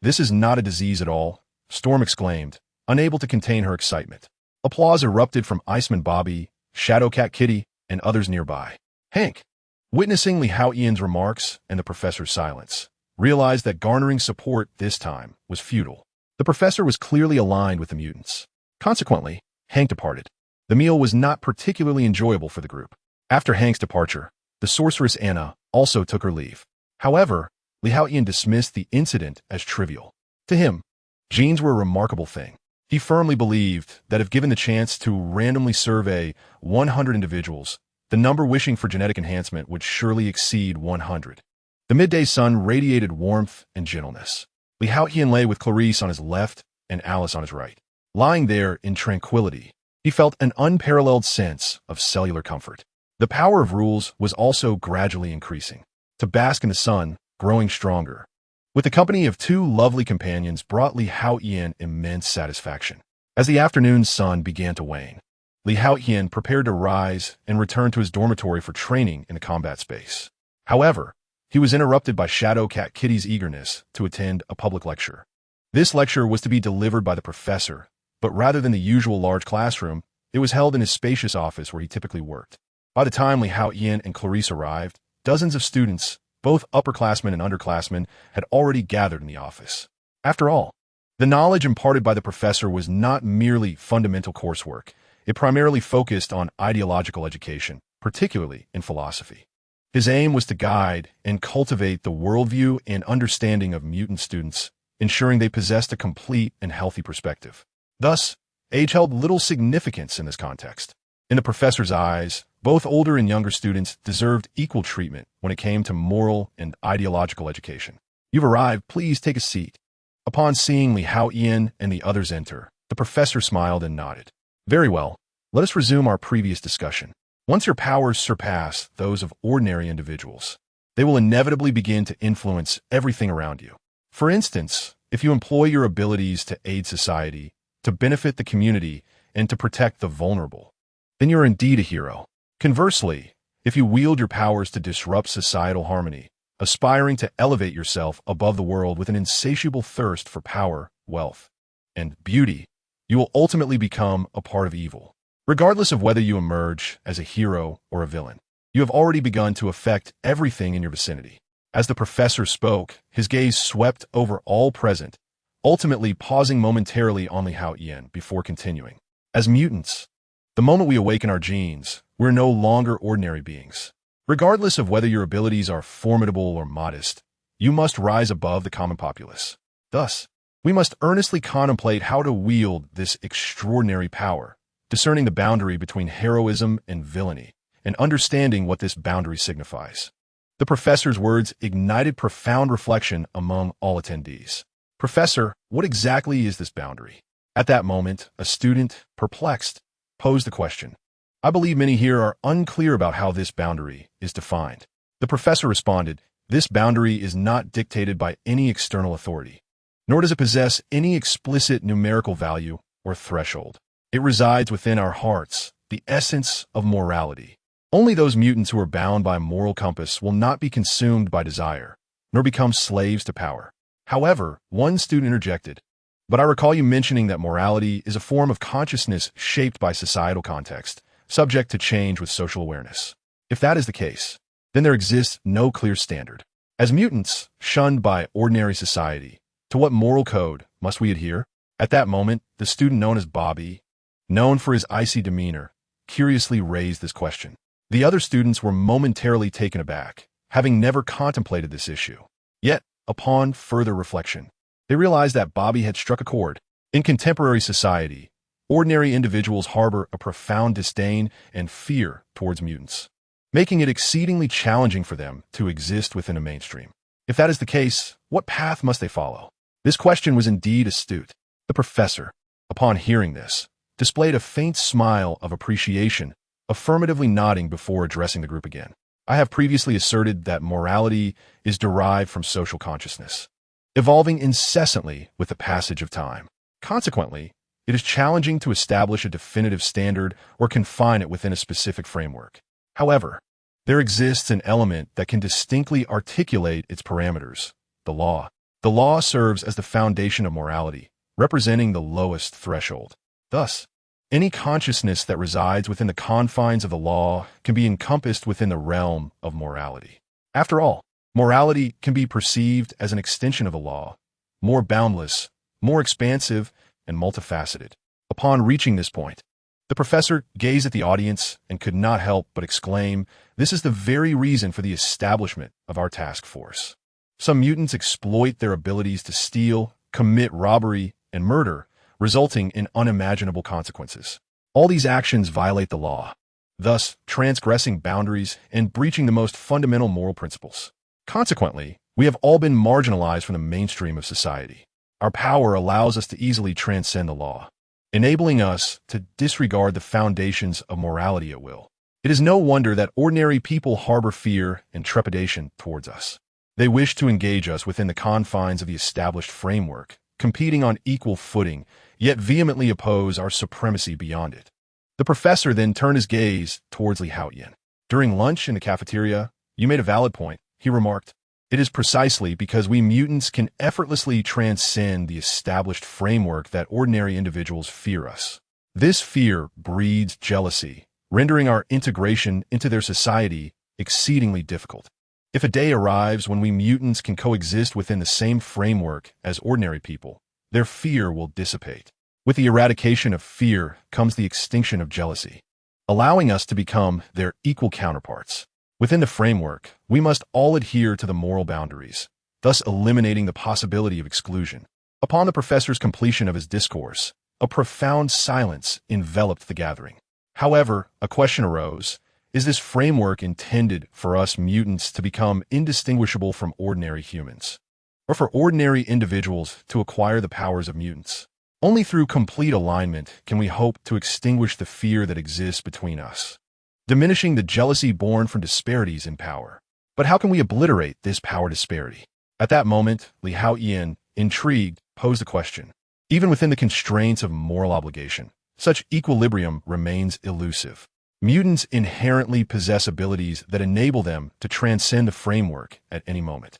This is not a disease at all," Storm exclaimed, unable to contain her excitement. Applause erupted from Iceman Bobby, Shadowcat Kitty, and others nearby. Hank, witnessing Li Haotian's remarks and the professor's silence, realized that garnering support this time was futile. The professor was clearly aligned with the mutants. Consequently, Hank departed. The meal was not particularly enjoyable for the group. After Hank's departure, the sorceress Anna also took her leave. However, Li Haotian dismissed the incident as trivial. To him, genes were a remarkable thing. He firmly believed that if given the chance to randomly survey 100 individuals, the number wishing for genetic enhancement would surely exceed 100. The midday sun radiated warmth and gentleness. Li Haotian lay with Clarice on his left and Alice on his right. Lying there in tranquility, he felt an unparalleled sense of cellular comfort. The power of rules was also gradually increasing, to bask in the sun, growing stronger. With the company of two lovely companions brought Li Haotian immense satisfaction. As the afternoon sun began to wane, Li Haotian prepared to rise and return to his dormitory for training in the combat space. However, he was interrupted by Shadowcat Kitty's eagerness to attend a public lecture. This lecture was to be delivered by the professor, but rather than the usual large classroom, it was held in his spacious office where he typically worked. By the time Li Haotian and Clarice arrived, dozens of students, both upperclassmen and underclassmen, had already gathered in the office. After all, the knowledge imparted by the professor was not merely fundamental coursework. It primarily focused on ideological education, particularly in philosophy. His aim was to guide and cultivate the worldview and understanding of mutant students, ensuring they possessed a complete and healthy perspective. Thus, age held little significance in this context. In the professor's eyes, both older and younger students deserved equal treatment when it came to moral and ideological education. "You've arrived, please take a seat." Upon seeing Li Haotian and the others enter, the professor smiled and nodded. "Very well, let us resume our previous discussion. Once your powers surpass those of ordinary individuals, they will inevitably begin to influence everything around you. For instance, if you employ your abilities to aid society, to benefit the community, and to protect the vulnerable, then you're indeed a hero. Conversely, if you wield your powers to disrupt societal harmony, aspiring to elevate yourself above the world with an insatiable thirst for power, wealth, and beauty, you will ultimately become a part of evil. Regardless of whether you emerge as a hero or a villain, you have already begun to affect everything in your vicinity." As the professor spoke, his gaze swept over all present, ultimately pausing momentarily on Li Haotian before continuing. "As mutants, the moment we awaken our genes, we're no longer ordinary beings. Regardless of whether your abilities are formidable or modest, you must rise above the common populace. Thus, we must earnestly contemplate how to wield this extraordinary power, discerning the boundary between heroism and villainy, and understanding what this boundary signifies. The professor's words ignited profound reflection among all attendees. "Professor, what exactly is this boundary?" At that moment, a student, perplexed, posed the question. "I believe many here are unclear about how this boundary is defined." The professor responded, "This boundary is not dictated by any external authority, nor does it possess any explicit numerical value or threshold. It resides within our hearts, the essence of morality. Only those mutants who are bound by a moral compass will not be consumed by desire, nor become slaves to power." However, one student interjected, "But I recall you mentioning that morality is a form of consciousness shaped by societal context, subject to change with social awareness. If that is the case, then there exists no clear standard. As mutants, shunned by ordinary society, to what moral code must we adhere?" At that moment, the student known as Bobby, known for his icy demeanor, curiously raised this question. The other students were momentarily taken aback, having never contemplated this issue. Yet, upon further reflection, they realized that Bobby had struck a chord. In contemporary society, ordinary individuals harbor a profound disdain and fear towards mutants, making it exceedingly challenging for them to exist within a mainstream. If that is the case, what path must they follow? This question was indeed astute. The professor, upon hearing this, displayed a faint smile of appreciation, affirmatively nodding before addressing the group again. "I have previously asserted that morality is derived from social consciousness, evolving incessantly with the passage of time. Consequently, it is challenging to establish a definitive standard or confine it within a specific framework. However, there exists an element that can distinctly articulate its parameters: the law. The law serves as the foundation of morality, representing the lowest threshold. Thus, any consciousness that resides within the confines of the law can be encompassed within the realm of morality. After all, morality can be perceived as an extension of the law, more boundless, more expansive, and multifaceted." Upon reaching this point, the professor gazed at the audience and could not help but exclaim, "This is the very reason for the establishment of our task force. Some mutants exploit their abilities to steal, commit robbery, and murder, resulting in unimaginable consequences. All these actions violate the law, thus transgressing boundaries and breaching the most fundamental moral principles. Consequently, we have all been marginalized from the mainstream of society. Our power allows us to easily transcend the law, enabling us to disregard the foundations of morality at will. It is no wonder that ordinary people harbor fear and trepidation towards us. They wish to engage us within the confines of the established framework, competing on equal footing, yet vehemently oppose our supremacy beyond it." The professor then turned his gaze towards Haotian. "During lunch in the cafeteria, you made a valid point," he remarked. "It is precisely because we mutants can effortlessly transcend the established framework that ordinary individuals fear us. This fear breeds jealousy, rendering our integration into their society exceedingly difficult. If a day arrives when we mutants can coexist within the same framework as ordinary people, their fear will dissipate. With the eradication of fear comes the extinction of jealousy, allowing us to become their equal counterparts. Within the framework, we must all adhere to the moral boundaries, thus eliminating the possibility of exclusion." Upon the professor's completion of his discourse, a profound silence enveloped the gathering. However, a question arose: is this framework intended for us mutants to become indistinguishable from ordinary humans, or for ordinary individuals to acquire the powers of mutants? Only through complete alignment can we hope to extinguish the fear that exists between us, diminishing the jealousy born from disparities in power. But how can we obliterate this power disparity? At that moment, Haotian, intrigued, posed the question. Even within the constraints of moral obligation, such equilibrium remains elusive. Mutants inherently possess abilities that enable them to transcend the framework at any moment.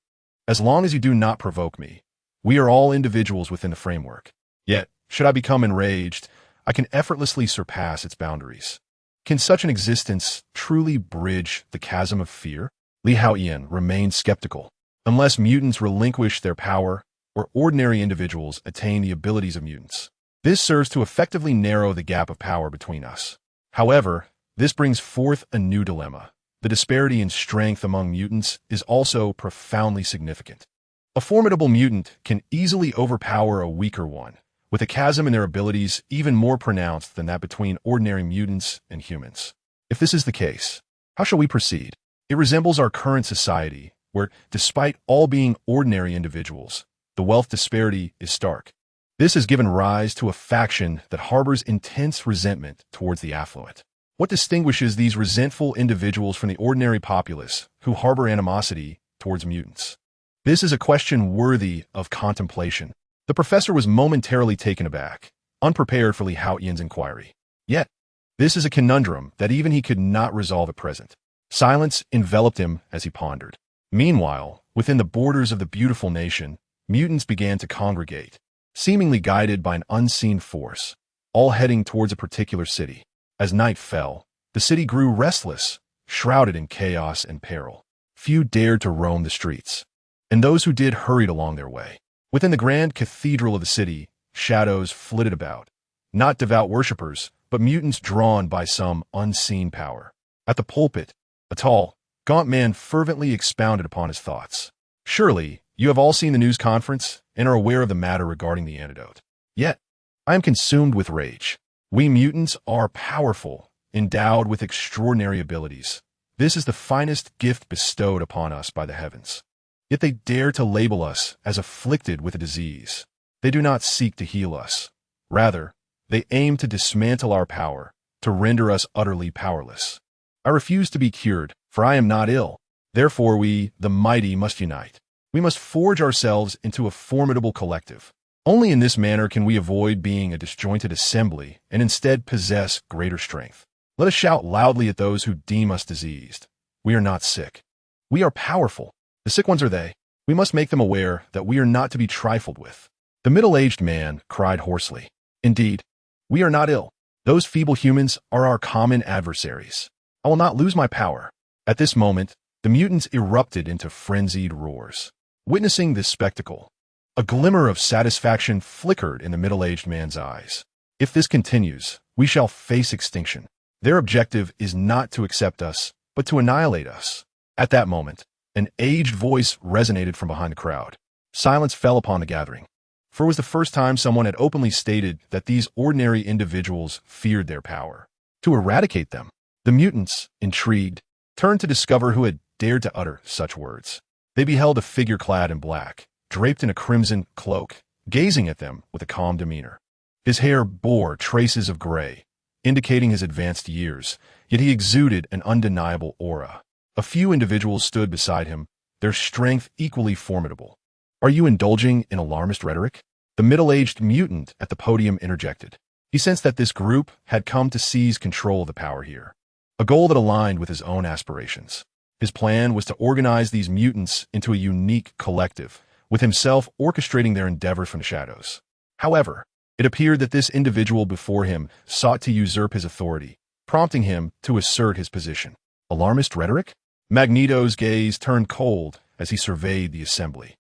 As long as you do not provoke me, we are all individuals within the framework. Yet, should I become enraged, I can effortlessly surpass its boundaries. Can such an existence truly bridge the chasm of fear? Haotian remained skeptical. Unless mutants relinquish their power, or ordinary individuals attain the abilities of mutants, this serves to effectively narrow the gap of power between us. However, this brings forth a new dilemma. the disparity in strength among mutants is also profoundly significant. A formidable mutant can easily overpower a weaker one, with a chasm in their abilities even more pronounced than that between ordinary mutants and humans. If this is the case, how shall we proceed? It resembles our current society, where, despite all being ordinary individuals, the wealth disparity is stark. This has given rise to a faction that harbors intense resentment towards the affluent. What distinguishes these resentful individuals from the ordinary populace who harbor animosity towards mutants? This is a question worthy of contemplation. The professor was momentarily taken aback, unprepared for Li Haotian's inquiry. Yet, this is a conundrum that even he could not resolve at present. Silence enveloped him as he pondered. Meanwhile, within the borders of the beautiful nation, mutants began to congregate, seemingly guided by an unseen force, all heading towards a particular city. As night fell, the city grew restless, shrouded in chaos and peril. Few dared to roam the streets, and those who did hurried along their way. Within the grand cathedral of the city, shadows flitted about, not devout worshippers, but mutants drawn by some unseen power. At the pulpit, a tall, gaunt man fervently expounded upon his thoughts. Surely, you have all seen the news conference and are aware of the matter regarding the antidote. Yet, I am consumed with rage. We mutants are powerful, endowed with extraordinary abilities. This is the finest gift bestowed upon us by the heavens. Yet they dare to label us as afflicted with a disease. They do not seek to heal us. Rather, they aim to dismantle our power, to render us utterly powerless. I refuse to be cured, for I am not ill. Therefore we, the mighty, must unite. We must forge ourselves into a formidable collective. Only in this manner can we avoid being a disjointed assembly and instead possess greater strength. Let us shout loudly at those who deem us diseased. We are not sick. We are powerful. The sick ones are they. We must make them aware that we are not to be trifled with. The middle-aged man cried hoarsely. Indeed, we are not ill. Those feeble humans are our common adversaries. I will not lose my power. At this moment, the mutants erupted into frenzied roars. Witnessing this spectacle, a glimmer of satisfaction flickered in the middle-aged man's eyes. If this continues, we shall face extinction. Their objective is not to accept us, but to annihilate us. At that moment, an aged voice resonated from behind the crowd. Silence fell upon the gathering, for it was the first time someone had openly stated that these ordinary individuals feared their power. To eradicate them, the mutants, intrigued, turned to discover who had dared to utter such words. They beheld a figure clad in black, draped in a crimson cloak, gazing at them with a calm demeanor. His hair bore traces of gray, indicating his advanced years, yet he exuded an undeniable aura. A few individuals stood beside him, their strength equally formidable. Are you indulging in alarmist rhetoric? The middle-aged mutant at the podium interjected. He sensed that this group had come to seize control of the power here, a goal that aligned with his own aspirations. His plan was to organize these mutants into a unique collective, with himself orchestrating their endeavors from the shadows. However, it appeared that this individual before him sought to usurp his authority, prompting him to assert his position. Alarmist rhetoric? Magneto's gaze turned cold as he surveyed the assembly,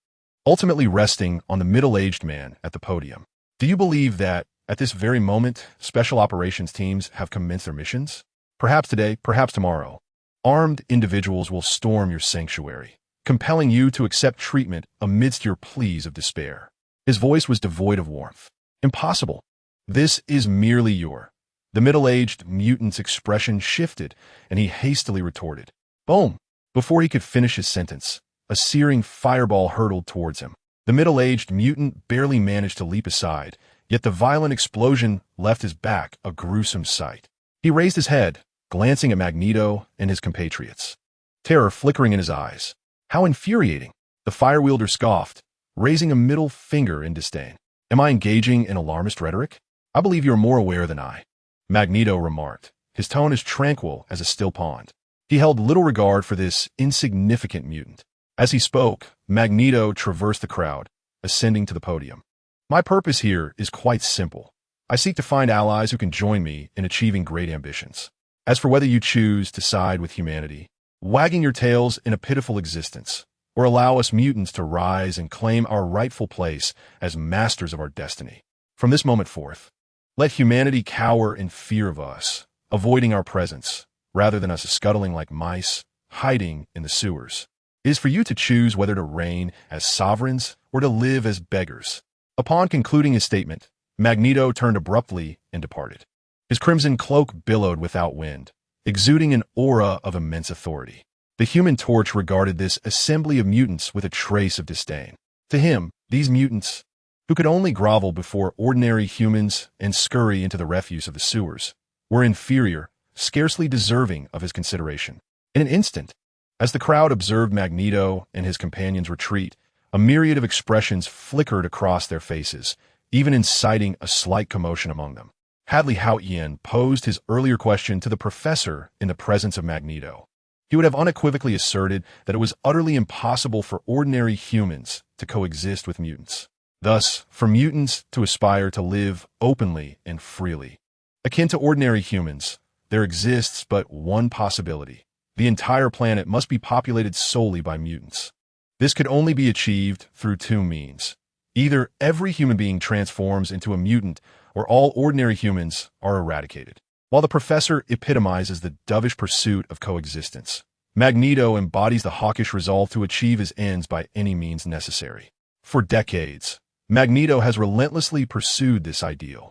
ultimately resting on the middle-aged man at the podium. Do you believe that, at this very moment, special operations teams have commenced their missions? Perhaps today, perhaps tomorrow, armed individuals will storm your sanctuary, compelling you to accept treatment amidst your pleas of despair. His voice was devoid of warmth. Impossible. This is merely your... The middle-aged mutant's expression shifted, and he hastily retorted. Boom! Before he could finish his sentence, a searing fireball hurtled towards him. The middle-aged mutant barely managed to leap aside, yet the violent explosion left his back a gruesome sight. He raised his head, glancing at Magneto and his compatriots, terror flickering in his eyes. How infuriating! The fire-wielder scoffed, raising a middle finger in disdain. Am I engaging in alarmist rhetoric? I believe you are more aware than I. Magneto remarked, his tone as tranquil as a still pond. He held little regard for this insignificant mutant. As he spoke, Magneto traversed the crowd, ascending to the podium. My purpose here is quite simple. I seek to find allies who can join me in achieving great ambitions. As for whether you choose to side with humanity, wagging your tails in a pitiful existence, or allow us mutants to rise and claim our rightful place as masters of our destiny. From this moment forth, let humanity cower in fear of us, avoiding our presence, rather than us scuttling like mice, hiding in the sewers. It is for you to choose whether to reign as sovereigns or to live as beggars. Upon concluding his statement, Magneto turned abruptly and departed. His crimson cloak billowed without wind, exuding an aura of immense authority. The Human Torch regarded this assembly of mutants with a trace of disdain. To him, these mutants, who could only grovel before ordinary humans and scurry into the refuse of the sewers, were inferior, scarcely deserving of his consideration. In an instant, as the crowd observed Magneto and his companions retreat, a myriad of expressions flickered across their faces, even inciting a slight commotion among them. Haotian posed his earlier question to the professor in the presence of Magneto. He would have unequivocally asserted that it was utterly impossible for ordinary humans to coexist with mutants. Thus, for mutants to aspire to live openly and freely, akin to ordinary humans, there exists but one possibility. The entire planet must be populated solely by mutants. This could only be achieved through two means. Either every human being transforms into a mutant, or all ordinary humans are eradicated. While the professor epitomizes the dovish pursuit of coexistence, Magneto embodies the hawkish resolve to achieve his ends by any means necessary. For decades, Magneto has relentlessly pursued this ideal,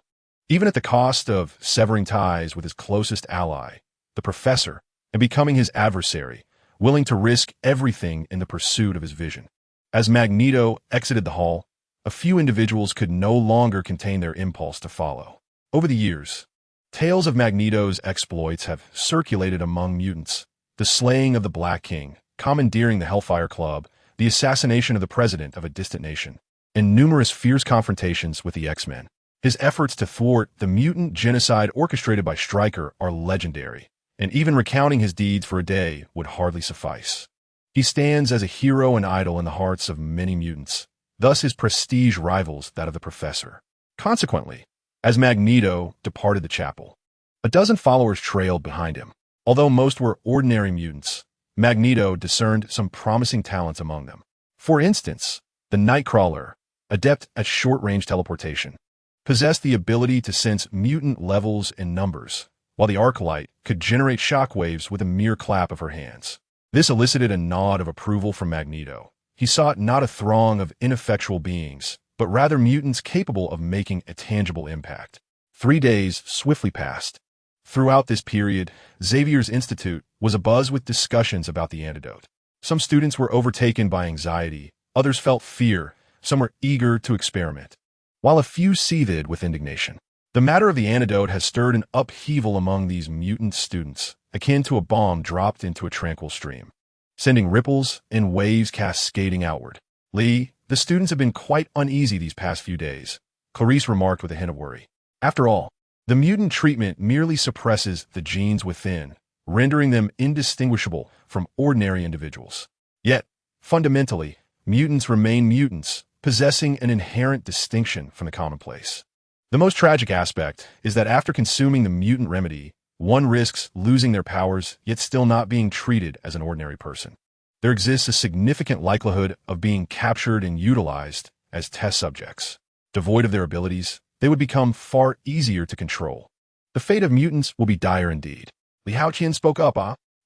even at the cost of severing ties with his closest ally, the professor, and becoming his adversary, willing to risk everything in the pursuit of his vision. As Magneto exited the hall, a few individuals could no longer contain their impulse to follow. Over the years, tales of Magneto's exploits have circulated among mutants: the slaying of the Black King, commandeering the Hellfire Club, the assassination of the president of a distant nation, and numerous fierce confrontations with the X-Men. His efforts to thwart the mutant genocide orchestrated by Stryker are legendary, and even recounting his deeds for a day would hardly suffice. He stands as a hero and idol in the hearts of many mutants. Thus his prestige rivals that of the professor. Consequently, as Magneto departed the chapel, a dozen followers trailed behind him. Although most were ordinary mutants, Magneto discerned some promising talents among them. For instance, the Nightcrawler, adept at short-range teleportation, possessed the ability to sense mutant levels and numbers, while the Arclight could generate shockwaves with a mere clap of her hands. This elicited a nod of approval from Magneto. He sought not a throng of ineffectual beings, but rather mutants capable of making a tangible impact. 3 days swiftly passed. Throughout this period, Xavier's Institute was abuzz with discussions about the antidote. Some students were overtaken by anxiety, others felt fear, some were eager to experiment, while a few seethed with indignation. The matter of the antidote has stirred an upheaval among these mutant students, akin to a bomb dropped into a tranquil stream, sending ripples and waves cascading outward. "Lee, the students have been quite uneasy these past few days," Clarice remarked with a hint of worry. After all, the mutant treatment merely suppresses the genes within, rendering them indistinguishable from ordinary individuals. Yet, fundamentally, mutants remain mutants, possessing an inherent distinction from the commonplace. The most tragic aspect is that after consuming the mutant remedy, one risks losing their powers, yet still not being treated as an ordinary person. There exists a significant likelihood of being captured and utilized as test subjects. Devoid of their abilities, they would become far easier to control. The fate of mutants will be dire indeed. Haotian spoke up,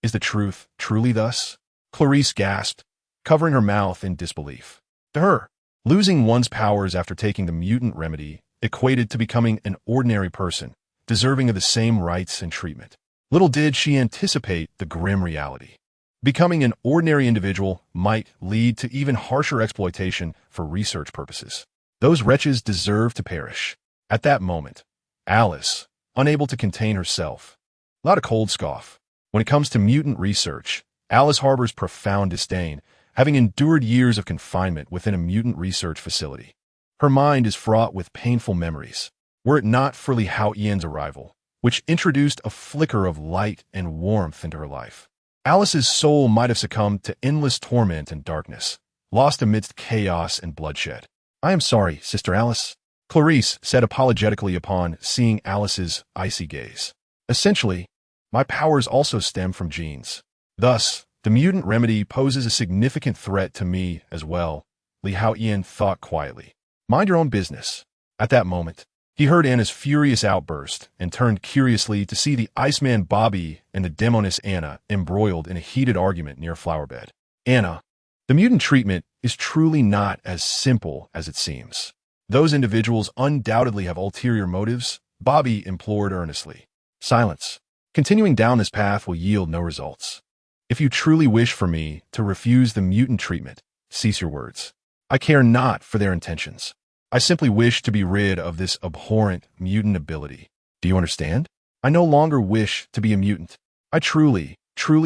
Is the truth truly thus? Clarice gasped, covering her mouth in disbelief. To her, losing one's powers after taking the mutant remedy equated to becoming an ordinary person, deserving of the same rights and treatment. Little did she anticipate the grim reality. Becoming an ordinary individual might lead to even harsher exploitation for research purposes. Those wretches deserve to perish. At that moment, Alice, unable to contain herself, allowed a cold scoff. When it comes to mutant research, Alice harbors profound disdain, having endured years of confinement within a mutant research facility. Her mind is fraught with painful memories. Were it not for Haotian's arrival, which introduced a flicker of light and warmth into her life, Alice's soul might have succumbed to endless torment and darkness, lost amidst chaos and bloodshed. "I am sorry, Sister Alice," Clarice said apologetically upon seeing Alice's icy gaze. "Essentially, my powers also stem from genes. Thus, the mutant remedy poses a significant threat to me as well," Haotian thought quietly. "Mind your own business." At that moment, He heard Anna's furious outburst and turned curiously to see the Iceman Bobby and the Demoness Anna embroiled in a heated argument near a flowerbed. Anna, the mutant treatment is truly not as simple as it seems. Those individuals undoubtedly have ulterior motives, Bobby implored earnestly. Silence. Continuing down this path will yield no results. If you truly wish for me to refuse the mutant treatment, cease your words. I care not for their intentions. I simply wish to be rid of this abhorrent mutant ability. Do you understand? I no longer wish to be a mutant. I truly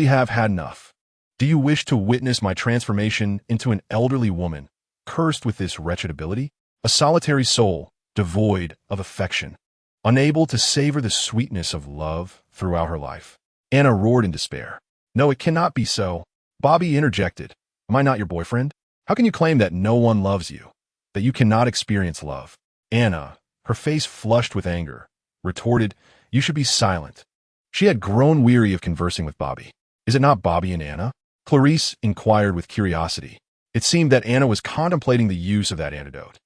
have had enough. Do you wish to witness my transformation into an elderly woman, cursed with this wretched ability? A solitary soul, devoid of affection, unable to savor the sweetness of love throughout her life. Anna roared in despair. No, it cannot be so. Bobby interjected. Am I not your boyfriend? How can you claim that no one loves you? That you cannot experience love? Anna, her face flushed with anger, retorted, You should be silent. She had grown weary of conversing with Bobby. Is it not Bobby and Anna? Clarice inquired with curiosity. It seemed that Anna was contemplating the use of that antidote.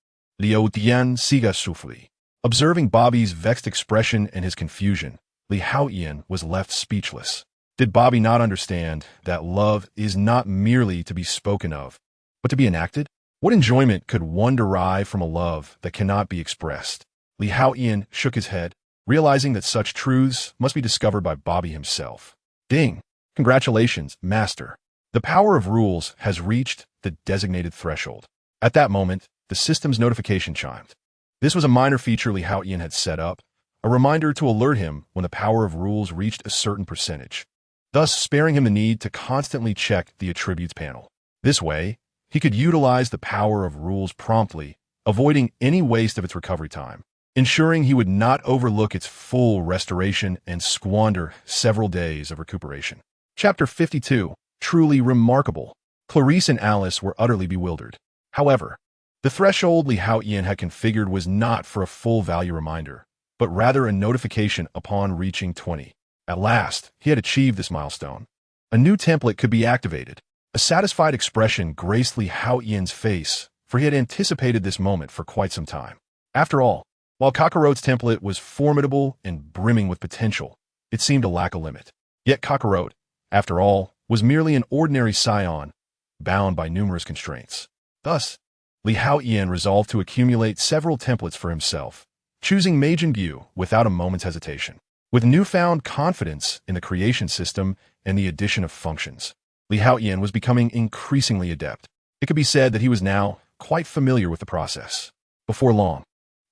Haotian siga souffli. Observing Bobby's vexed expression and his confusion, Haotian was left speechless. Did Bobby not understand that love is not merely to be spoken of, but to be enacted? What enjoyment could one derive from a love that cannot be expressed? Haotian shook his head, realizing that such truths must be discovered by Bobby himself. Ding! Congratulations, Master. The power of rules has reached the designated threshold. At that moment, the system's notification chimed. This was a minor feature Haotian had set up, a reminder to alert him when the power of rules reached a certain percentage, thus sparing him the need to constantly check the attributes panel. This way, he could utilize the power of rules promptly, avoiding any waste of its recovery time, ensuring he would not overlook its full restoration and squander several days of recuperation. Chapter 52. Truly remarkable. Clarice and Alice were utterly bewildered. However, the threshold Haotian had configured was not for a full value reminder, but rather a notification upon reaching 20. At last, he had achieved this milestone. A new template could be activated. A satisfied expression graced Haotian's face, for he had anticipated this moment for quite some time. After all, while Kakarot's template was formidable and brimming with potential, it seemed to lack a limit. Yet Kakarot, after all, was merely an ordinary scion, bound by numerous constraints. Thus, Haotian resolved to accumulate several templates for himself, choosing Majin Buu without a moment's hesitation. With newfound confidence in the creation system and the addition of functions, Haotian was becoming increasingly adept. It could be said that he was now quite familiar with the process. Before long,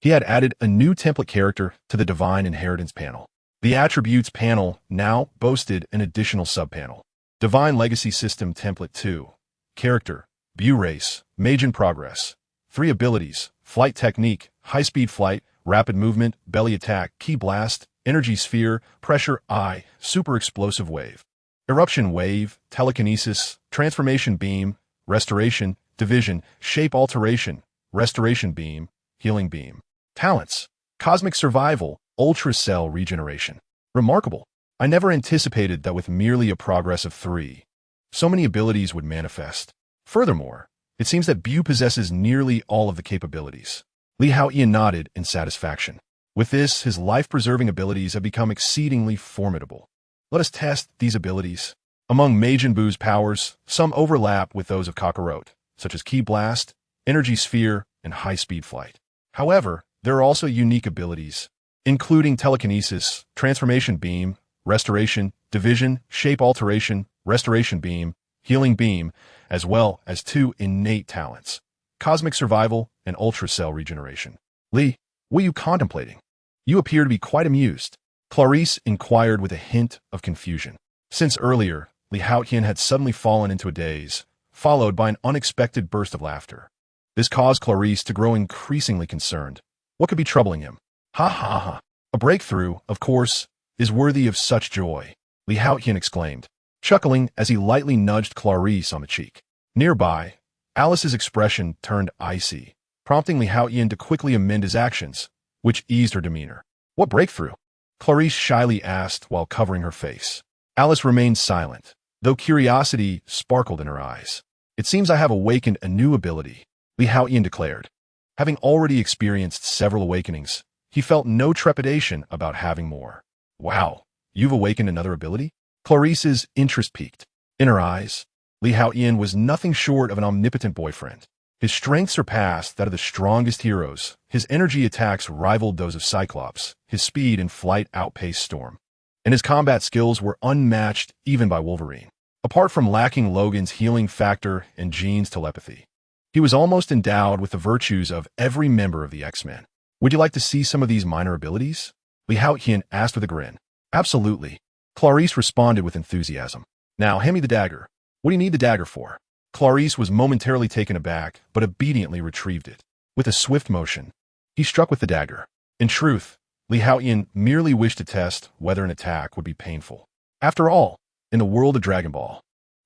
he had added a new template character to the Divine Inheritance panel. The Attributes panel now boasted an additional subpanel. Divine Legacy System Template 2. Character, Buu Race, Majin Progress. 3 abilities, Flight Technique, High-Speed Flight, Rapid Movement, Belly Attack, Ki Blast, Energy Sphere, Pressure I, Super Explosive Wave. Eruption Wave, Telekinesis, Transformation Beam, Restoration, Division, Shape Alteration, Restoration Beam, Healing Beam. Talents, Cosmic Survival, Ultra Cell Regeneration. Remarkable. I never anticipated that with merely a progress of 3, so many abilities would manifest. Furthermore, it seems that Buu possesses nearly all of the capabilities. Haotian nodded in satisfaction. With this, his life-preserving abilities have become exceedingly formidable. Let us test these abilities. Among Majin Buu's powers, some overlap with those of Kakarot, such as Ki Blast, Energy Sphere, and High-Speed Flight. However, there are also unique abilities, including Telekinesis, Transformation Beam, Restoration, Division, Shape Alteration, Restoration Beam, Healing Beam, as well as 2 innate talents, Cosmic Survival and Ultra Cell Regeneration. Lee, what are you contemplating? You appear to be quite amused. Clarice inquired with a hint of confusion. Since earlier, Haotian had suddenly fallen into a daze, followed by an unexpected burst of laughter. This caused Clarice to grow increasingly concerned. What could be troubling him? Ha ha ha. A breakthrough, of course, is worthy of such joy, Haotian exclaimed, chuckling as he lightly nudged Clarice on the cheek. Nearby, Alice's expression turned icy, prompting Haotian to quickly amend his actions, which eased her demeanor. What breakthrough? Clarice shyly asked while covering her face. Alice remained silent, though curiosity sparkled in her eyes. It seems I have awakened a new ability, Haotian declared. Having already experienced several awakenings, He felt no trepidation about having more. Wow, you've awakened another ability? Clarice's interest peaked. In her eyes, Haotian was nothing short of an omnipotent boyfriend. His strength surpassed that of the strongest heroes, his energy attacks rivaled those of Cyclops, his speed and flight outpaced Storm, and his combat skills were unmatched even by Wolverine. Apart from lacking Logan's healing factor and Jean's telepathy, he was almost endowed with the virtues of every member of the X-Men. Would you like to see some of these minor abilities? Haotian asked with a grin. Absolutely. Clarice responded with enthusiasm. Now, hand me the dagger. What do you need the dagger for? Clarice was momentarily taken aback, but obediently retrieved it. With a swift motion, he struck with the dagger. In truth, Haotian merely wished to test whether an attack would be painful. After all, in the world of Dragon Ball,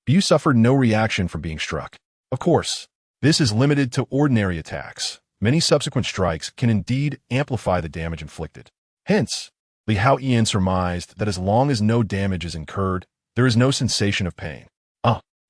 Bu suffered no reaction from being struck. Of course, this is limited to ordinary attacks. Many subsequent strikes can indeed amplify the damage inflicted. Hence, Haotian surmised that as long as no damage is incurred, there is no sensation of pain.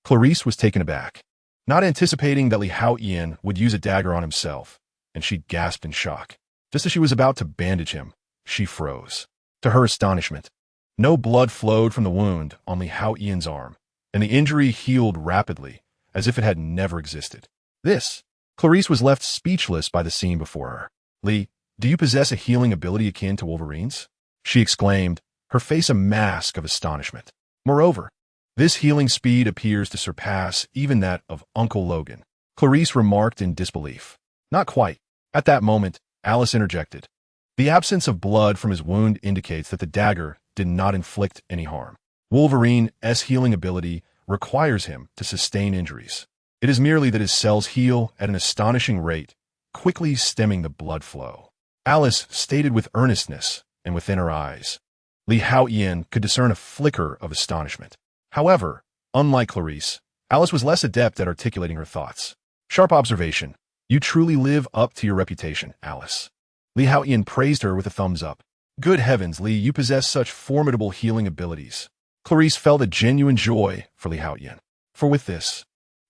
Clarice was taken aback, not anticipating that Haotian would use a dagger on himself, and she gasped in shock. Just as she was about to bandage him, she froze. To her astonishment, no blood flowed from the wound on Haotian's arm, and the injury healed rapidly, as if it had never existed. Clarice was left speechless by the scene before her. "Lee, do you possess a healing ability akin to Wolverine's?" she exclaimed, her face a mask of astonishment. Moreover, this healing speed appears to surpass even that of Uncle Logan. Clarice remarked in disbelief. Not quite. At that moment, Alice interjected. The absence of blood from his wound indicates that the dagger did not inflict any harm. Wolverine's healing ability requires him to sustain injuries. It is merely that his cells heal at an astonishing rate, quickly stemming the blood flow. Alice stated with earnestness, and within her eyes, Haotian could discern a flicker of astonishment. However, unlike Clarice, Alice was less adept at articulating her thoughts. Sharp observation. You truly live up to your reputation, Alice. Haotian praised her with a thumbs up. Good heavens, Lee, you possess such formidable healing abilities. Clarice felt a genuine joy for Haotian, for with this,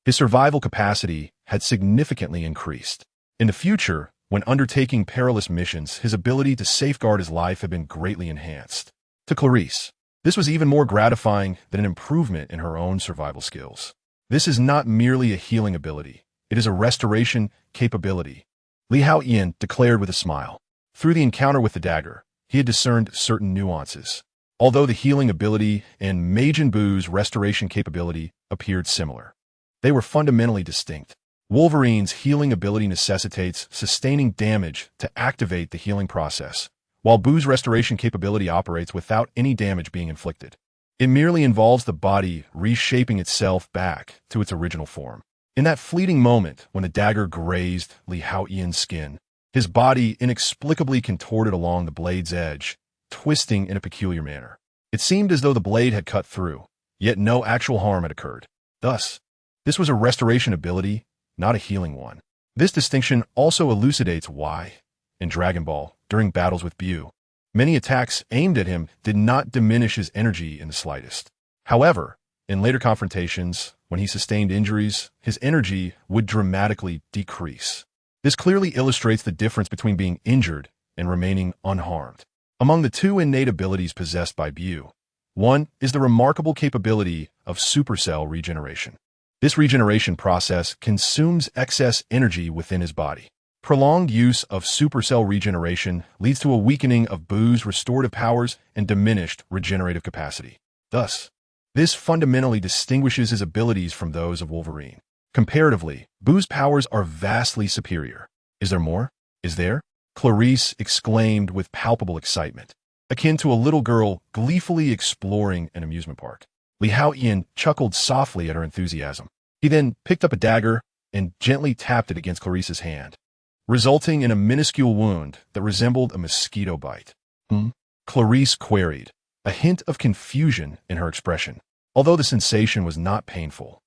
his survival capacity had significantly increased. In the future, when undertaking perilous missions, his ability to safeguard his life had been greatly enhanced. To Clarice, this was even more gratifying than an improvement in her own survival skills. This is not merely a healing ability. It is a restoration capability, Haotian declared with a smile. Through the encounter with the dagger, he had discerned certain nuances. Although the healing ability and Majin Buu's restoration capability appeared similar, they were fundamentally distinct. Wolverine's healing ability necessitates sustaining damage to activate the healing process, while Buu's restoration capability operates without any damage being inflicted. It merely involves the body reshaping itself back to its original form. In that fleeting moment when the dagger grazed Haotian's skin, his body inexplicably contorted along the blade's edge, twisting in a peculiar manner. It seemed as though the blade had cut through, yet no actual harm had occurred. Thus, this was a restoration ability, not a healing one. This distinction also elucidates why, in Dragon Ball, during battles with Bu, many attacks aimed at him did not diminish his energy in the slightest. However, in later confrontations, when he sustained injuries, his energy would dramatically decrease. This clearly illustrates the difference between being injured and remaining unharmed. Among the two innate abilities possessed by Bu, one is the remarkable capability of supercell regeneration. This regeneration process consumes excess energy within his body. Prolonged use of supercell regeneration leads to a weakening of Buu's restorative powers and diminished regenerative capacity. Thus, this fundamentally distinguishes his abilities from those of Wolverine. Comparatively, Buu's powers are vastly superior. Is there more? Is there? Clarice exclaimed with palpable excitement, akin to a little girl gleefully exploring an amusement park. Haotian chuckled softly at her enthusiasm. He then picked up a dagger and gently tapped it against Clarice's hand, resulting in a minuscule wound that resembled a mosquito bite. Clarice queried, a hint of confusion in her expression, although the sensation was not painful.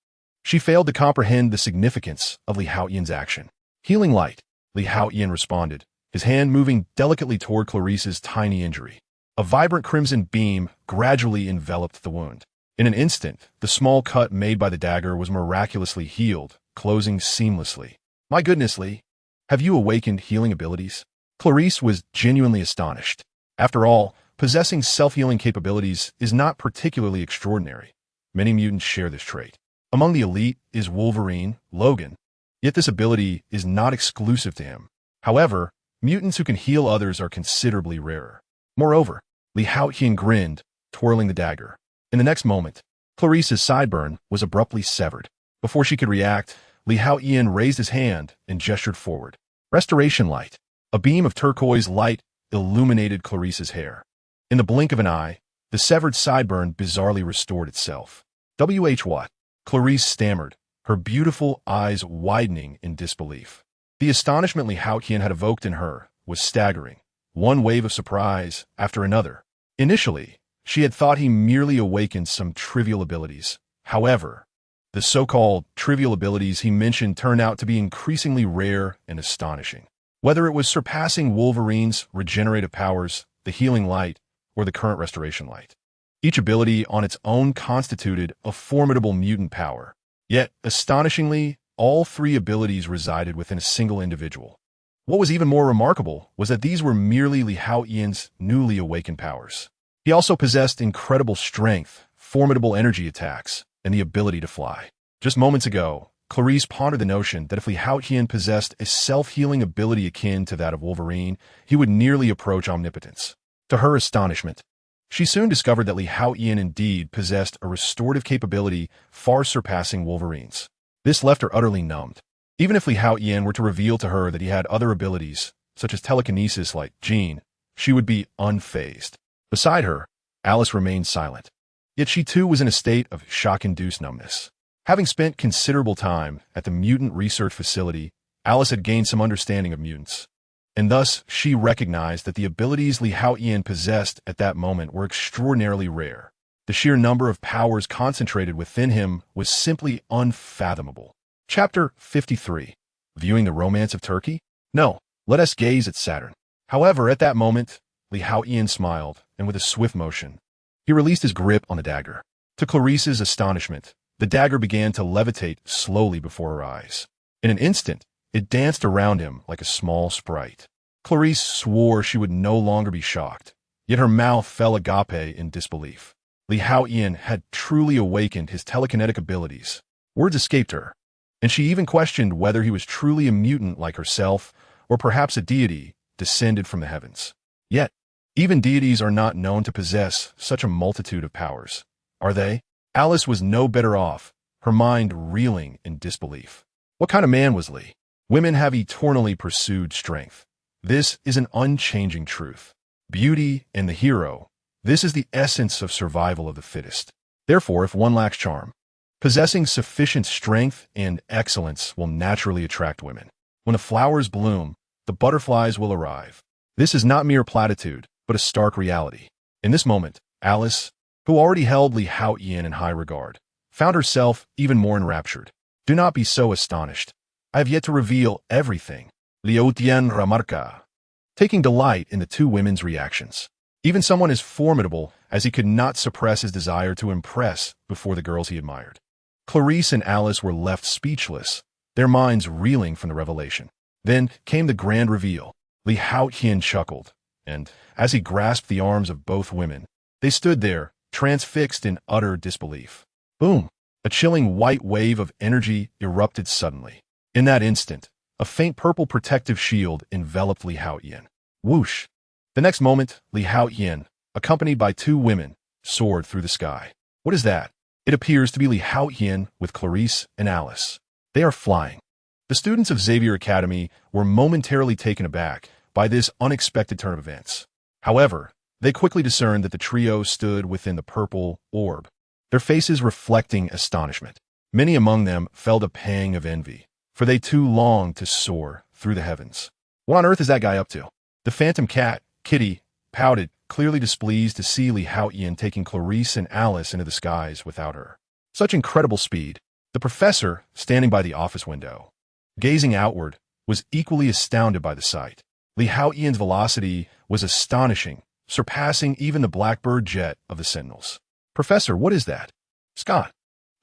She failed to comprehend the significance of Haotian's action. Healing light, Haotian responded, his hand moving delicately toward Clarice's tiny injury. A vibrant crimson beam gradually enveloped the wound. In an instant, the small cut made by the dagger was miraculously healed, closing seamlessly. My goodness, Lee, have you awakened healing abilities? Clarice was genuinely astonished. After all, possessing self-healing capabilities is not particularly extraordinary. Many mutants share this trait. Among the elite is Wolverine, Logan, yet this ability is not exclusive to him. However, mutants who can heal others are considerably rarer. Moreover, Haotian grinned, twirling the dagger. In the next moment, Clarice's sideburn was abruptly severed. Before she could react, Haotian raised his hand and gestured forward. Restoration light. A beam of turquoise light illuminated Clarice's hair. In the blink of an eye, the severed sideburn bizarrely restored itself. What? Clarice stammered, her beautiful eyes widening in disbelief. The astonishment Haotian had evoked in her was staggering, one wave of surprise after another. Initially, she had thought he merely awakened some trivial abilities. However, the so-called trivial abilities he mentioned turned out to be increasingly rare and astonishing. Whether it was surpassing Wolverine's regenerative powers, the healing light, or the current restoration light. Each ability on its own constituted a formidable mutant power. Yet, astonishingly, all three abilities resided within a single individual. What was even more remarkable was that these were merely Haotian's newly awakened powers. He also possessed incredible strength, formidable energy attacks, and the ability to fly. Just moments ago, Clarice pondered the notion that if Haotian possessed a self-healing ability akin to that of Wolverine, he would nearly approach omnipotence. To her astonishment, she soon discovered that Haotian indeed possessed a restorative capability far surpassing Wolverine's. This left her utterly numbed. Even if Haotian were to reveal to her that he had other abilities, such as telekinesis like Jean, she would be unfazed. Beside her, Alice remained silent. Yet she too was in a state of shock-induced numbness. Having spent considerable time at the mutant research facility, Alice had gained some understanding of mutants. And thus, she recognized that the abilities Haotian possessed at that moment were extraordinarily rare. The sheer number of powers concentrated within him was simply unfathomable. Chapter 53. Viewing the Romance of Turkey? No, let us gaze at Saturn. However, at that moment, Haotian smiled, and with a swift motion, he released his grip on the dagger. To Clarice's astonishment, the dagger began to levitate slowly before her eyes. In an instant, it danced around him like a small sprite. Clarice swore she would no longer be shocked, yet her mouth fell agape in disbelief. Haotian had truly awakened his telekinetic abilities. Words escaped her, and she even questioned whether he was truly a mutant like herself, or perhaps a deity descended from the heavens. Yet, even deities are not known to possess such a multitude of powers, are they? Alice was no better off, her mind reeling in disbelief. What kind of man was Lee? Women have eternally pursued strength. This is an unchanging truth. Beauty and the hero, this is the essence of survival of the fittest. Therefore, if one lacks charm, possessing sufficient strength and excellence will naturally attract women. When the flowers bloom, the butterflies will arrive. This is not mere platitude, but a stark reality. In this moment, Alice, who already held Haotian in high regard, found herself even more enraptured. Do not be so astonished. I have yet to reveal everything. Haotian remarca, taking delight in the two women's reactions. Even someone as formidable as he could not suppress his desire to impress before the girls he admired. Clarice and Alice were left speechless, their minds reeling from the revelation. Then came the grand reveal. Haotian chuckled, and, as he grasped the arms of both women, they stood there, transfixed in utter disbelief. Boom! A chilling white wave of energy erupted suddenly. In that instant, a faint purple protective shield enveloped Haotian. Whoosh! The next moment, Haotian, accompanied by two women, soared through the sky. What is that? It appears to be Haotian with Clarice and Alice. They are flying. The students of Xavier Academy were momentarily taken aback by this unexpected turn of events. However, they quickly discerned that the trio stood within the purple orb, their faces reflecting astonishment. Many among them felt a pang of envy, for they too longed to soar through the heavens. What on earth is that guy up to? The phantom cat, Kitty, pouted, clearly displeased to see Haotian taking Clarice and Alice into the skies without her. Such incredible speed. The professor, standing by the office window, gazing outward, was equally astounded by the sight. Haotian's velocity was astonishing, surpassing even the Blackbird jet of the Sentinels. Professor, what is that? Scott,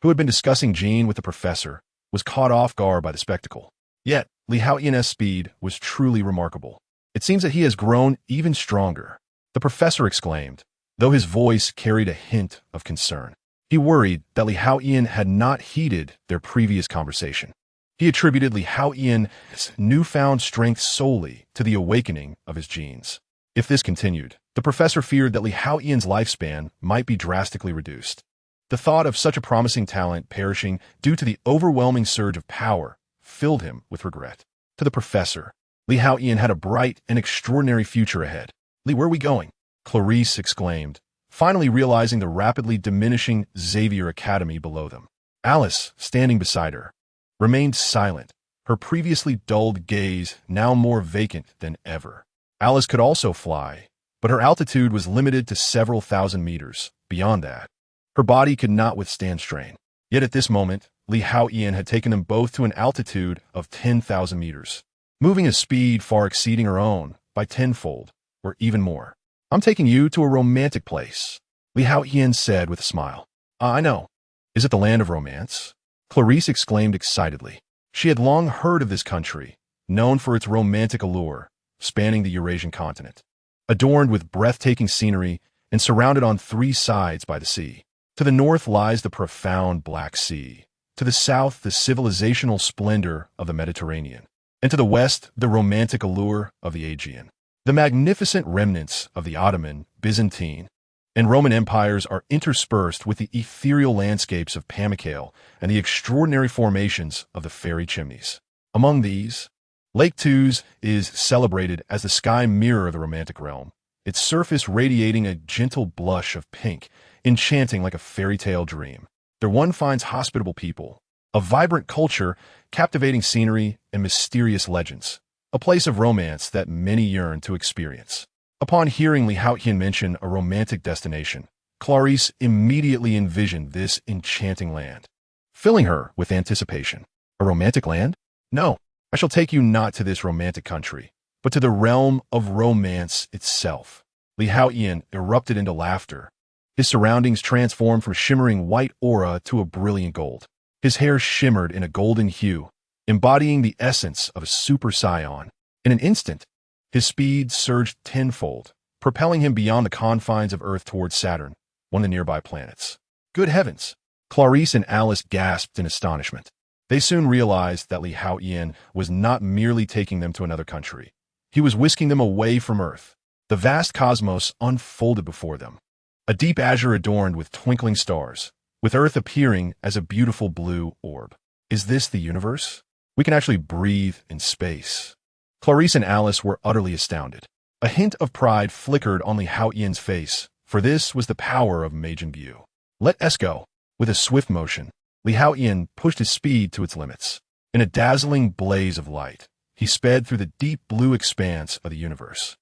who had been discussing Jean with the professor, was caught off guard by the spectacle. Yet, Haotian's speed was truly remarkable. It seems that he has grown even stronger, the professor exclaimed, though his voice carried a hint of concern. He worried that Li Haotian had not heeded their previous conversation. He attributed Li Haotian's newfound strength solely to the awakening of his genes. If this continued, the professor feared that Li Haotian's lifespan might be drastically reduced. The thought of such a promising talent perishing due to the overwhelming surge of power filled him with regret. To the professor, Li Haotian had a bright and extraordinary future ahead. "Li, where are we going?" Clarice exclaimed, finally realizing the rapidly diminishing Xavier Academy below them. Alice, standing beside her, remained silent, her previously dulled gaze now more vacant than ever. Alice could also fly, but her altitude was limited to several thousand meters. Beyond that, her body could not withstand strain. Yet at this moment, Li Haotian had taken them both to an altitude of 10,000 meters, moving a speed far exceeding her own by tenfold, or even more. "I'm taking you to a romantic place," Li Haotian said with a smile. "I know. Is it the land of romance?" Clarice exclaimed excitedly. She had long heard of this country, known for its romantic allure, spanning the Eurasian continent, adorned with breathtaking scenery and surrounded on three sides by the sea. To the north lies the profound Black Sea, to the south the civilizational splendor of the Mediterranean, and to the west the romantic allure of the Aegean. The magnificent remnants of the Ottoman, Byzantine, and Roman empires are interspersed with the ethereal landscapes of Pamukale and the extraordinary formations of the fairy chimneys. Among these, Lake Tuz is celebrated as the sky mirror of the romantic realm, its surface radiating a gentle blush of pink, enchanting like a fairy tale dream. There one finds hospitable people, a vibrant culture, captivating scenery, and mysterious legends, a place of romance that many yearn to experience. Upon hearing Li Haotian mention a romantic destination, Clarice immediately envisioned this enchanting land, filling her with anticipation. A romantic land? No, I shall take you not to this romantic country, but to the realm of romance itself. Li Haotian erupted into laughter. His surroundings transformed from shimmering white aura to a brilliant gold. His hair shimmered in a golden hue, embodying the essence of a super scion. In an instant, his speed surged tenfold, propelling him beyond the confines of Earth towards Saturn, one of the nearby planets. Good heavens! Clarice and Alice gasped in astonishment. They soon realized that Li Haotian was not merely taking them to another country. He was whisking them away from Earth. The vast cosmos unfolded before them, a deep azure adorned with twinkling stars, with Earth appearing as a beautiful blue orb. Is this the universe? We can actually breathe in space. Clarice and Alice were utterly astounded. A hint of pride flickered on Li Haotian's face, for this was the power of Majin Buu. "Let us go." With a swift motion, Li Haotian pushed his speed to its limits. In a dazzling blaze of light, he sped through the deep blue expanse of the universe,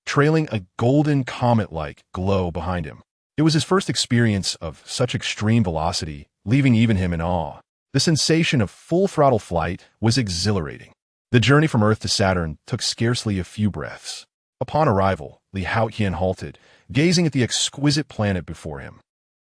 trailing a golden comet-like glow behind him. It was his first experience of such extreme velocity, leaving even him in awe. The sensation of full-throttle flight was exhilarating. The journey from Earth to Saturn took scarcely a few breaths. Upon arrival, Li Haotian halted, gazing at the exquisite planet before him.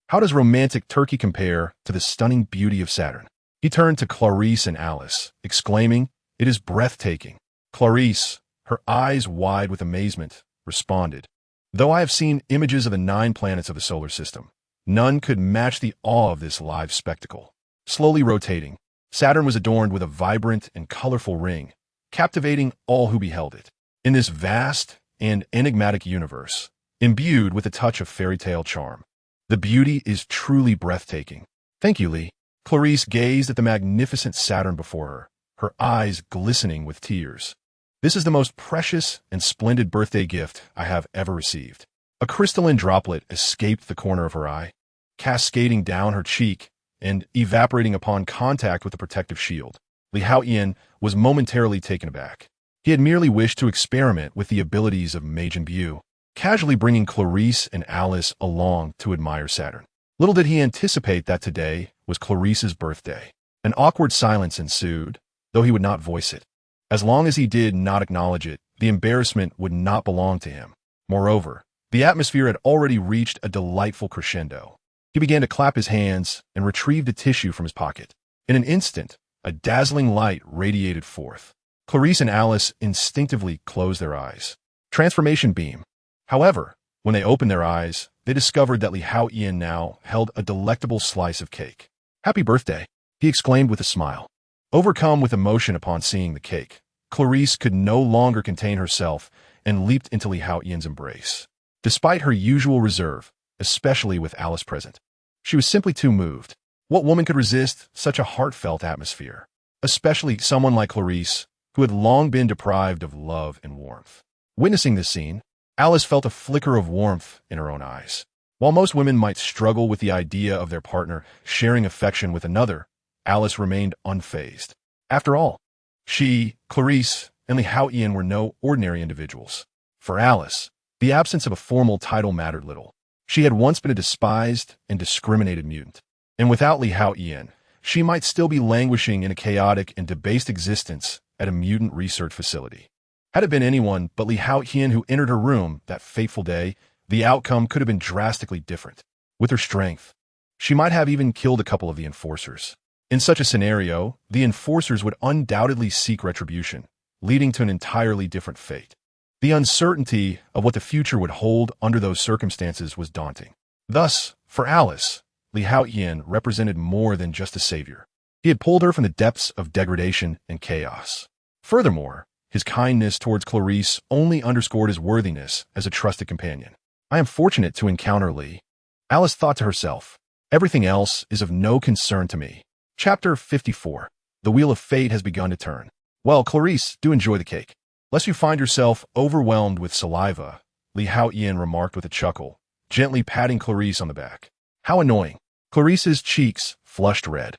How does romantic Turkey compare to the stunning beauty of Saturn? He turned to Clarice and Alice, exclaiming, "It is breathtaking." Clarice, her eyes wide with amazement, responded, "Though I have seen images of the 9 planets of the solar system, none could match the awe of this live spectacle." Slowly rotating, Saturn was adorned with a vibrant and colorful ring, captivating all who beheld it. In this vast and enigmatic universe, imbued with a touch of fairy tale charm, the beauty is truly breathtaking. "Thank you, Li." Clarice gazed at the magnificent Saturn before her, her eyes glistening with tears. "This is the most precious and splendid birthday gift I have ever received." A crystalline droplet escaped the corner of her eye, cascading down her cheek and evaporating upon contact with the protective shield. Li Haotian was momentarily taken aback. He had merely wished to experiment with the abilities of Majin Buu, casually bringing Clarice and Alice along to admire Saturn. Little did he anticipate that today was Clarice's birthday. An awkward silence ensued, though he would not voice it. As long as he did not acknowledge it, the embarrassment would not belong to him. Moreover, the atmosphere had already reached a delightful crescendo. He began to clap his hands and retrieved a tissue from his pocket. In an instant, a dazzling light radiated forth. Clarice and Alice instinctively closed their eyes. Transformation beam. However, when they opened their eyes, they discovered that Haotian now held a delectable slice of cake. "Happy birthday," he exclaimed with a smile. Overcome with emotion upon seeing the cake, Clarice could no longer contain herself and leaped into Haotian's embrace. Despite her usual reserve, especially with Alice present, she was simply too moved. What woman could resist such a heartfelt atmosphere? Especially someone like Clarice, who had long been deprived of love and warmth. Witnessing this scene, Alice felt a flicker of warmth in her own eyes. While most women might struggle with the idea of their partner sharing affection with another, Alice remained unfazed. After all, she, Clarice, and Haotian were no ordinary individuals. For Alice, the absence of a formal title mattered little. She had once been a despised and discriminated mutant, and without Haotian, she might still be languishing in a chaotic and debased existence at a mutant research facility. Had it been anyone but Haotian who entered her room that fateful day, the outcome could have been drastically different. With her strength, she might have even killed a couple of the enforcers. In such a scenario, the enforcers would undoubtedly seek retribution, leading to an entirely different fate. The uncertainty of what the future would hold under those circumstances was daunting. Thus, for Alice, Haotian represented more than just a savior. He had pulled her from the depths of degradation and chaos. Furthermore, his kindness towards Clarice only underscored his worthiness as a trusted companion. "I am fortunate to encounter Lee," Alice thought to herself. "Everything else is of no concern to me." Chapter 54. The Wheel of Fate has begun to turn. "Well, Clarice, do enjoy the cake, lest you find yourself overwhelmed with saliva," Haotian remarked with a chuckle, gently patting Clarice on the back. How annoying. Clarice's cheeks flushed red,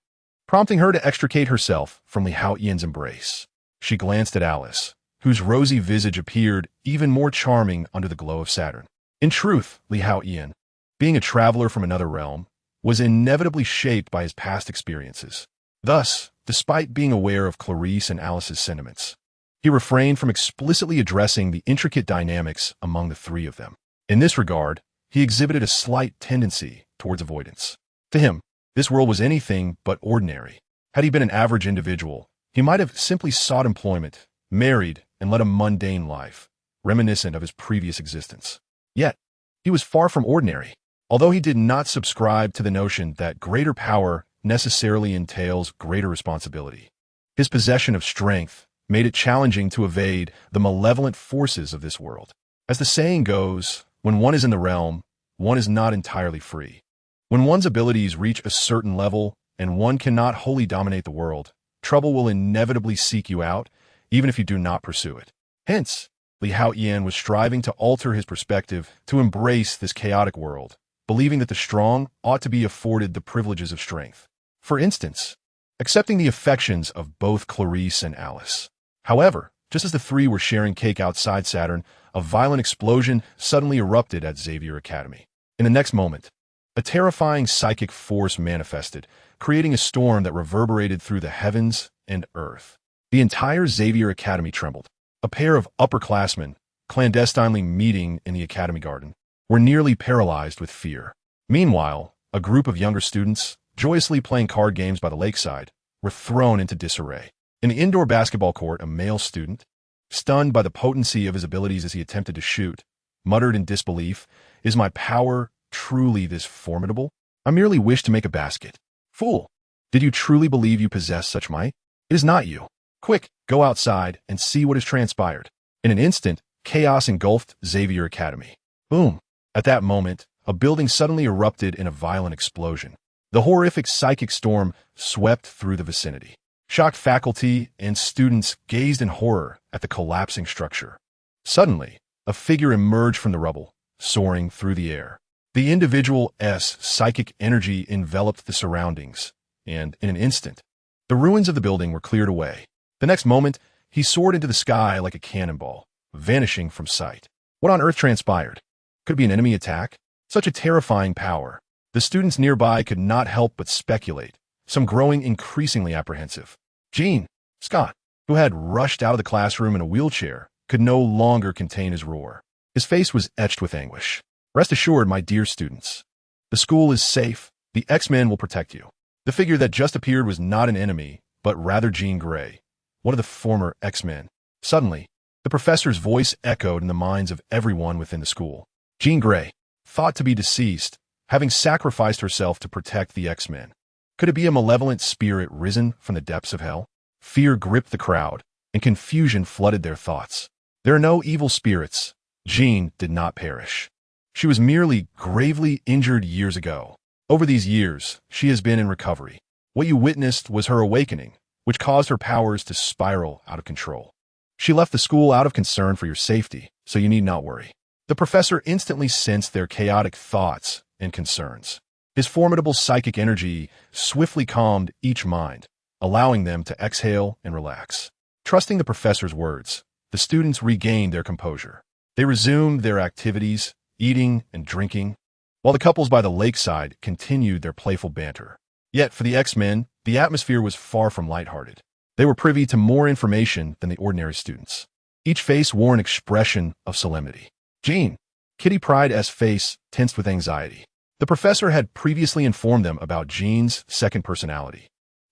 prompting her to extricate herself from Haotian's embrace. She glanced at Alice, whose rosy visage appeared even more charming under the glow of Saturn. In truth, Haotian, being a traveler from another realm, was inevitably shaped by his past experiences. Thus, despite being aware of Clarice and Alice's sentiments, he refrained from explicitly addressing the intricate dynamics among the three of them. In this regard, he exhibited a slight tendency towards avoidance. To him, this world was anything but ordinary. Had he been an average individual, he might have simply sought employment, married, and led a mundane life, reminiscent of his previous existence. Yet, he was far from ordinary. Although he did not subscribe to the notion that greater power necessarily entails greater responsibility, his possession of strength made it challenging to evade the malevolent forces of this world. As the saying goes, when one is in the realm, one is not entirely free. When one's abilities reach a certain level and one cannot wholly dominate the world, trouble will inevitably seek you out, even if you do not pursue it. Hence, Haotian was striving to alter his perspective to embrace this chaotic world, believing that the strong ought to be afforded the privileges of strength. For instance, accepting the affections of both Clarice and Alice. However, just as the three were sharing cake outside Saturn, a violent explosion suddenly erupted at Xavier Academy. In the next moment, a terrifying psychic force manifested, creating a storm that reverberated through the heavens and earth. The entire Xavier Academy trembled. A pair of upperclassmen, clandestinely meeting in the Academy garden, were nearly paralyzed with fear. Meanwhile, a group of younger students, joyously playing card games by the lakeside, were thrown into disarray. In the indoor basketball court, a male student, stunned by the potency of his abilities as he attempted to shoot, muttered in disbelief, "Is my power truly this formidable? I merely wish to make a basket." "Fool! Did you truly believe you possess such might? It is not you. Quick, go outside and see what has transpired." In an instant, chaos engulfed Xavier Academy. Boom! At that moment, a building suddenly erupted in a violent explosion. The horrific psychic storm swept through the vicinity. Shocked faculty and students gazed in horror at the collapsing structure. Suddenly, a figure emerged from the rubble, soaring through the air. The individual's psychic energy enveloped the surroundings, and in an instant, the ruins of the building were cleared away. The next moment, he soared into the sky like a cannonball, vanishing from sight. What on earth transpired? Could it be an enemy attack? Such a terrifying power. The students nearby could not help but speculate, some growing increasingly apprehensive. Gene, Scott, who had rushed out of the classroom in a wheelchair, could no longer contain his roar. His face was etched with anguish. "Rest assured, my dear students, the school is safe. The X-Men will protect you." The figure that just appeared was not an enemy, but rather Jean Grey, one of the former X-Men. Suddenly, the professor's voice echoed in the minds of everyone within the school. Jean Grey, thought to be deceased, having sacrificed herself to protect the X-Men. Could it be a malevolent spirit risen from the depths of hell? Fear gripped the crowd, and confusion flooded their thoughts. There are no evil spirits. Jean did not perish. She was merely gravely injured years ago. Over these years, she has been in recovery. What you witnessed was her awakening, which caused her powers to spiral out of control. She left the school out of concern for your safety, so you need not worry. The professor instantly sensed their chaotic thoughts and concerns. His formidable psychic energy swiftly calmed each mind, allowing them to exhale and relax. Trusting the professor's words, the students regained their composure. They resumed their activities, eating and drinking, while the couples by the lakeside continued their playful banter. Yet, for the X-Men, the atmosphere was far from lighthearted. They were privy to more information than the ordinary students. Each face wore an expression of solemnity. Jean, Kitty Pryde's face tensed with anxiety. The professor had previously informed them about Jean's second personality,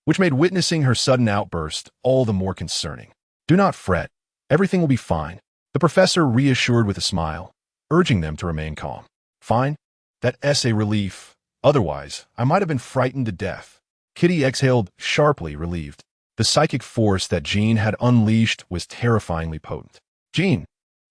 which made witnessing her sudden outburst all the more concerning. Do not fret. Everything will be fine. The professor reassured with a smile, urging them to remain calm. Fine? That's a relief. Otherwise, I might have been frightened to death. Kitty exhaled sharply, relieved. The psychic force that Jean had unleashed was terrifyingly potent. Jean,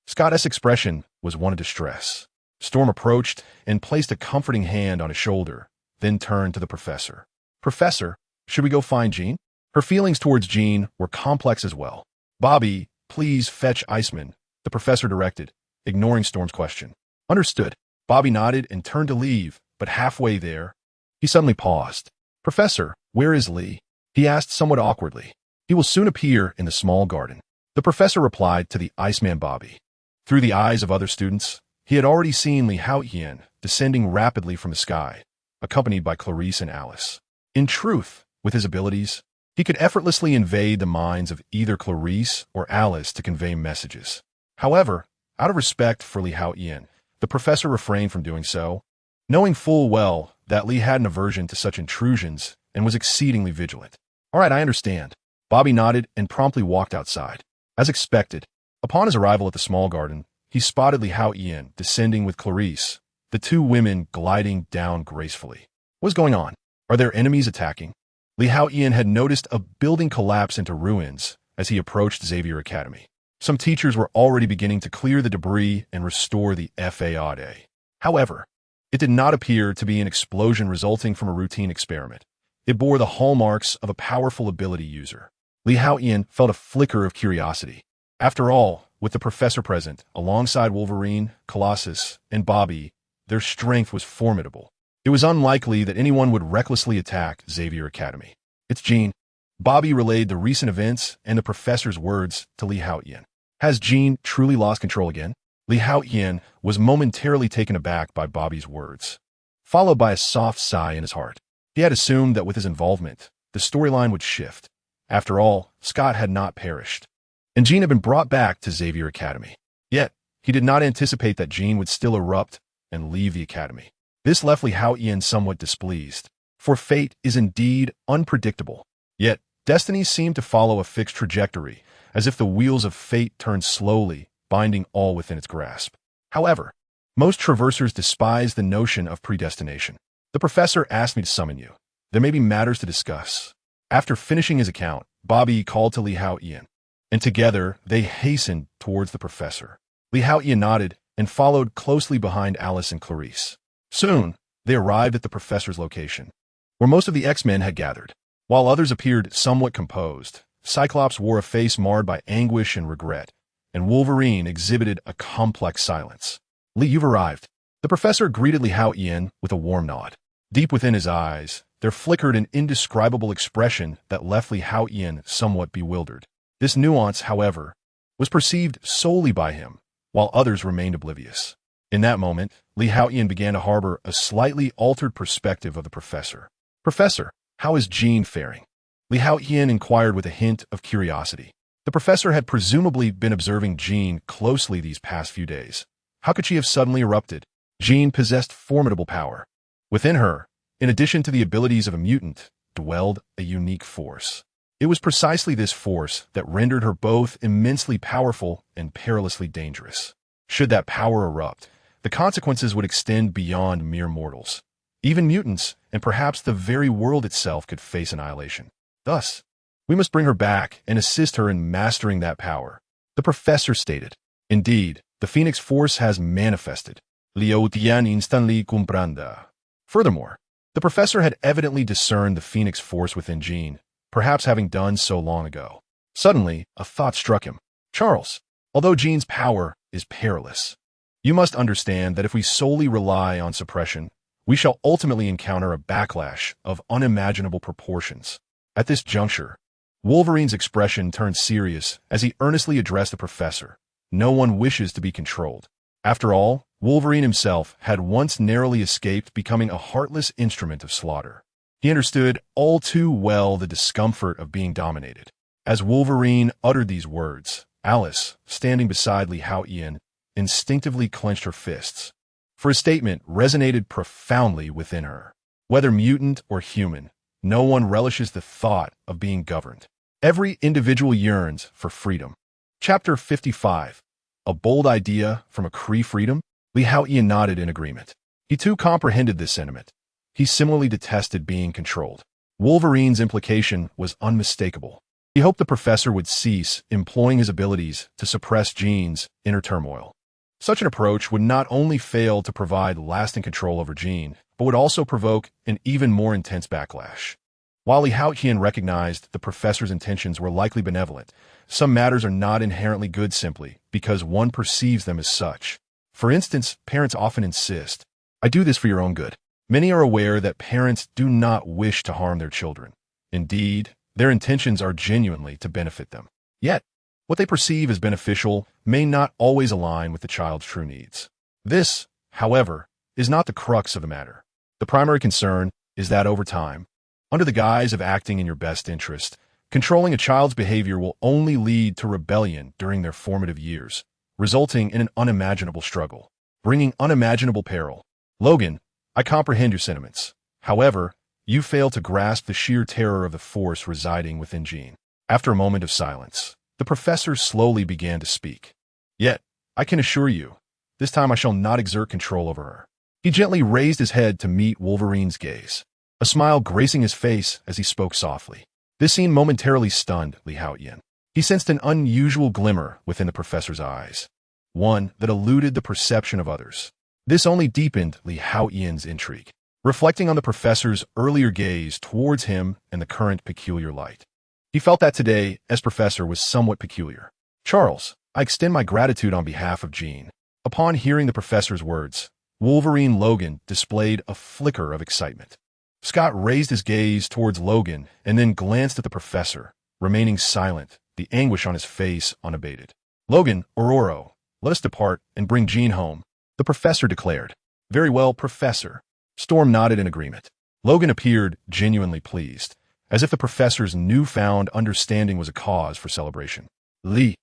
Scott's expression was one of distress. Storm approached and placed a comforting hand on his shoulder, then turned to the professor. Professor, should we go find Jean? Her feelings towards Jean were complex as well. Bobby, please fetch Iceman, the professor directed, ignoring Storm's question. Understood. Bobby nodded and turned to leave, but halfway there, he suddenly paused. Professor, where is Lee? He asked somewhat awkwardly. He will soon appear in the small garden. The professor replied to the Iceman Bobby. Through the eyes of other students, he had already seen Lee Haotian descending rapidly from the sky, accompanied by Clarice and Alice. In truth, with his abilities, he could effortlessly invade the minds of either Clarice or Alice to convey messages. However, out of respect for Lee Haotian, the professor refrained from doing so, knowing full well that Lee had an aversion to such intrusions and was exceedingly vigilant. All right, I understand. Bobby nodded and promptly walked outside. As expected, upon his arrival at the small garden, he spotted Lee Haotian descending with Clarice, the two women gliding down gracefully. What's going on? Are there enemies attacking? Lee Haotian had noticed a building collapse into ruins as he approached Xavier Academy. Some teachers were already beginning to clear the debris and restore the FAOD. However, it did not appear to be an explosion resulting from a routine experiment. It bore the hallmarks of a powerful ability user. Lee Haotian felt a flicker of curiosity. After all, with the professor present, alongside Wolverine, Colossus, and Bobby, their strength was formidable. It was unlikely that anyone would recklessly attack Xavier Academy. It's Jean. Bobby relayed the recent events and the professor's words to Lee Haotian. Has Jean truly lost control again? Lee Haotian was momentarily taken aback by Bobby's words, followed by a soft sigh in his heart. He had assumed that with his involvement, the storyline would shift. After all, Scott had not perished, and Jean had been brought back to Xavier Academy. Yet, he did not anticipate that Jean would still erupt and leave the academy. This left Lee Haotian somewhat displeased, for fate is indeed unpredictable. Yet, destiny seemed to follow a fixed trajectory, as if the wheels of fate turned slowly, binding all within its grasp. However, most traversers despise the notion of predestination. The professor asked me to summon you. There may be matters to discuss. After finishing his account, Bobby called to Lee Haotian, and together they hastened towards the professor. Lee Haotian nodded and followed closely behind Alice and Clarice. Soon, they arrived at the professor's location, where most of the X-Men had gathered. While others appeared somewhat composed, Cyclops wore a face marred by anguish and regret, and Wolverine exhibited a complex silence. Lee, you've arrived. The professor greeted Lee Haotian with a warm nod. Deep within his eyes, there flickered an indescribable expression that left Lee Haotian somewhat bewildered. This nuance, however, was perceived solely by him, while others remained oblivious. In that moment, Lee Haotian began to harbor a slightly altered perspective of the professor. Professor, how is Jean faring? Lee Haotian inquired with a hint of curiosity. The professor had presumably been observing Jean closely these past few days. How could she have suddenly erupted? Jean possessed formidable power. Within her, in addition to the abilities of a mutant, dwelled a unique force. It was precisely this force that rendered her both immensely powerful and perilously dangerous. Should that power erupt, the consequences would extend beyond mere mortals. Even mutants, and perhaps the very world itself, could face annihilation. Thus, we must bring her back and assist her in mastering that power, the professor stated. Indeed, the Phoenix Force has manifested. Haotian instantly comprenda. Furthermore, the professor had evidently discerned the Phoenix Force within Jean, perhaps having done so long ago. Suddenly, a thought struck him. Charles, although Jean's power is perilous, you must understand that if we solely rely on suppression, we shall ultimately encounter a backlash of unimaginable proportions. At this juncture, Wolverine's expression turned serious as he earnestly addressed the professor. No one wishes to be controlled. After all, Wolverine himself had once narrowly escaped becoming a heartless instrument of slaughter. He understood all too well the discomfort of being dominated. As Wolverine uttered these words, Alice, standing beside Haotian, instinctively clenched her fists, for his statement resonated profoundly within her. Whether mutant or human, no one relishes the thought of being governed. Every individual yearns for freedom. Chapter 55. A bold idea from a Kree freedom? Haotian nodded in agreement. He too comprehended this sentiment. He similarly detested being controlled. Wolverine's implication was unmistakable. He hoped the professor would cease employing his abilities to suppress Jean's inner turmoil. Such an approach would not only fail to provide lasting control over Jean, but would also provoke an even more intense backlash. While Haotian recognized the professor's intentions were likely benevolent, some matters are not inherently good simply because one perceives them as such. For instance, parents often insist, "I do this for your own good." Many are aware that parents do not wish to harm their children. Indeed, their intentions are genuinely to benefit them. Yet, what they perceive as beneficial may not always align with the child's true needs. This, however, is not the crux of the matter. The primary concern is that over time, under the guise of acting in your best interest, controlling a child's behavior will only lead to rebellion during their formative years, resulting in an unimaginable struggle, bringing unimaginable peril. Logan, I comprehend your sentiments. However, you fail to grasp the sheer terror of the force residing within Jean. After a moment of silence, the professor slowly began to speak. Yet, I can assure you, this time I shall not exert control over her. He gently raised his head to meet Wolverine's gaze, a smile gracing his face as he spoke softly. This scene momentarily stunned Haotian. He sensed an unusual glimmer within the professor's eyes, one that eluded the perception of others. This only deepened Haotian's intrigue, reflecting on the professor's earlier gaze towards him and the current peculiar light. He felt that today, as professor, was somewhat peculiar. Charles, I extend my gratitude on behalf of Jean. Upon hearing the professor's words, Wolverine Logan displayed a flicker of excitement. Scott raised his gaze towards Logan and then glanced at the professor, remaining silent, the anguish on his face unabated. Logan, Aurora, let us depart and bring Jean home, the professor declared. Very well, Professor. Storm nodded in agreement. Logan appeared genuinely pleased, as if the professor's newfound understanding was a cause for celebration. Lee,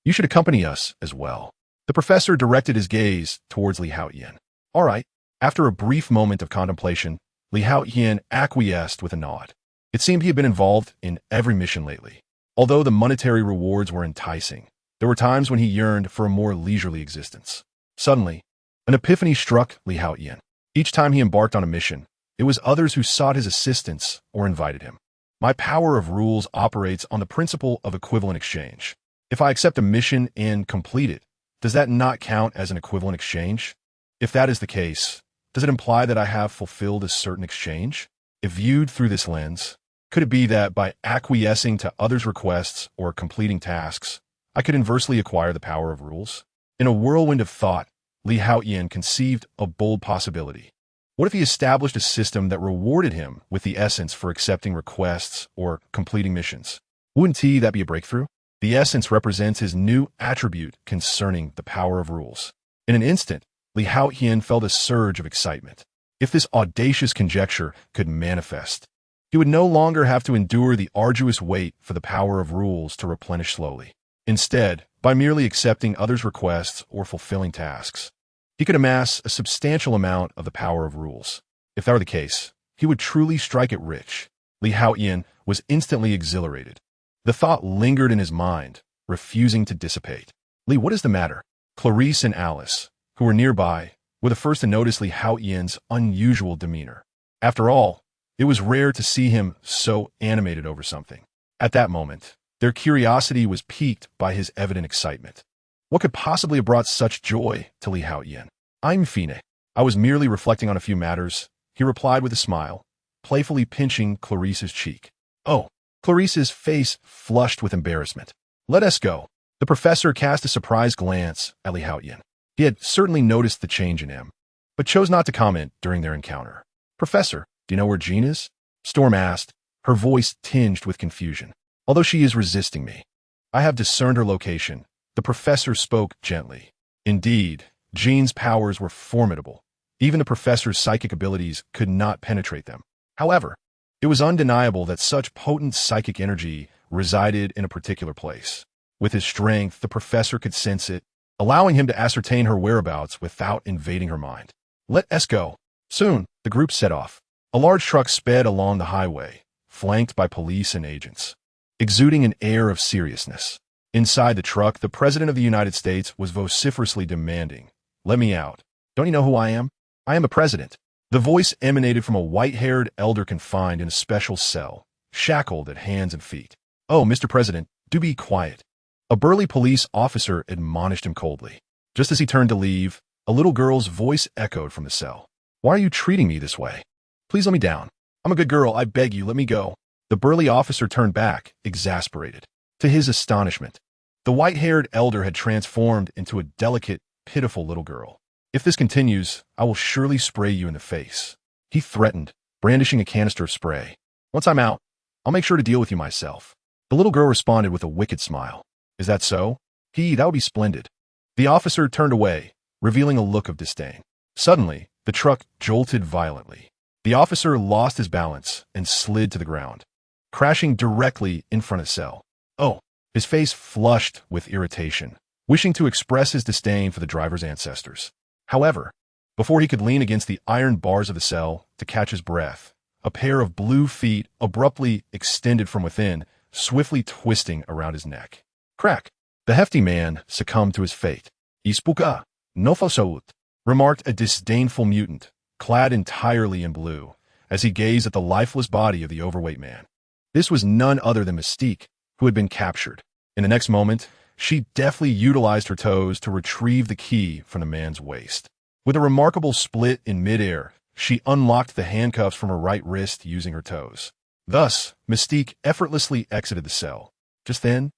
you should accompany us as well. The professor directed his gaze towards Haotian. All right. After a brief moment of contemplation, Haotian acquiesced with a nod. It seemed he had been involved in every mission lately. Although the monetary rewards were enticing, there were times when he yearned for a more leisurely existence. Suddenly, an epiphany struck Haotian. Each time he embarked on a mission, it was others who sought his assistance or invited him. My power of rules operates on the principle of equivalent exchange. If I accept a mission and complete it, does that not count as an equivalent exchange? If that is the case, does it imply that I have fulfilled a certain exchange? If viewed through this lens, could it be that by acquiescing to others' requests or completing tasks, I could inversely acquire the power of rules? In a whirlwind of thought, Haotian conceived a bold possibility. What if he established a system that rewarded him with the essence for accepting requests or completing missions? Wouldn't that be a breakthrough? The essence represents his new attribute concerning the power of rules. In an instant, Haotian felt a surge of excitement. If this audacious conjecture could manifest, he would no longer have to endure the arduous wait for the power of rules to replenish slowly. Instead, by merely accepting others' requests or fulfilling tasks, he could amass a substantial amount of the power of rules. If that were the case, he would truly strike it rich. Haotian was instantly exhilarated. The thought lingered in his mind, refusing to dissipate. Lee, what is the matter? Clarice and Alice, who were nearby, were the first to notice Li Haotian's unusual demeanor. After all, it was rare to see him so animated over something. At that moment, their curiosity was piqued by his evident excitement. What could possibly have brought such joy to Li Haotian? I'm Fine. I was merely reflecting on a few matters, he replied with a smile, playfully pinching Clarice's cheek. Oh, Clarice's face flushed with embarrassment. Let us go. The professor cast a surprised glance at Li Haotian. He had certainly noticed the change in him, but chose not to comment during their encounter. Professor, do you know where Jean is? Storm asked, her voice tinged with confusion. Although she is resisting me, I have discerned her location. The professor spoke gently. Indeed, Jean's powers were formidable. Even the professor's psychic abilities could not penetrate them. However, it was undeniable that such potent psychic energy resided in a particular place. With his strength, the professor could sense it, allowing him to ascertain her whereabouts without invading her mind. Let us go. Soon, the group set off. A large truck sped along the highway, flanked by police and agents, exuding an air of seriousness. Inside the truck, the President of the United States was vociferously demanding, "Let me out. Don't you know who I am? I am the President." The voice emanated from a white-haired elder confined in a special cell, shackled at hands and feet. "Oh, Mr. President, do be quiet." A burly police officer admonished him coldly. Just as he turned to leave, a little girl's voice echoed from the cell. "Why are you treating me this way? Please let me down. I'm a good girl. I beg you, let me go." The burly officer turned back, exasperated. To his astonishment, the white-haired elder had transformed into a delicate, pitiful little girl. "If this continues, I will surely spray you in the face," he threatened, brandishing a canister of spray. "Once I'm out, I'll make sure to deal with you myself." The little girl responded with a wicked smile. "Is that so? That would be splendid." The officer turned away, revealing a look of disdain. Suddenly, the truck jolted violently. The officer lost his balance and slid to the ground, crashing directly in front of the cell. Oh, his face flushed with irritation, wishing to express his disdain for the driver's ancestors. However, before he could lean against the iron bars of the cell to catch his breath, a pair of blue feet abruptly extended from within, swiftly twisting around his neck. Crack! The hefty man succumbed to his fate. "Ispuka, no fosaut," remarked a disdainful mutant, clad entirely in blue, as he gazed at the lifeless body of the overweight man. This was none other than Mystique, who had been captured. In the next moment, she deftly utilized her toes to retrieve the key from the man's waist. With a remarkable split in midair, she unlocked the handcuffs from her right wrist using her toes. Thus, Mystique effortlessly exited the cell. Just then,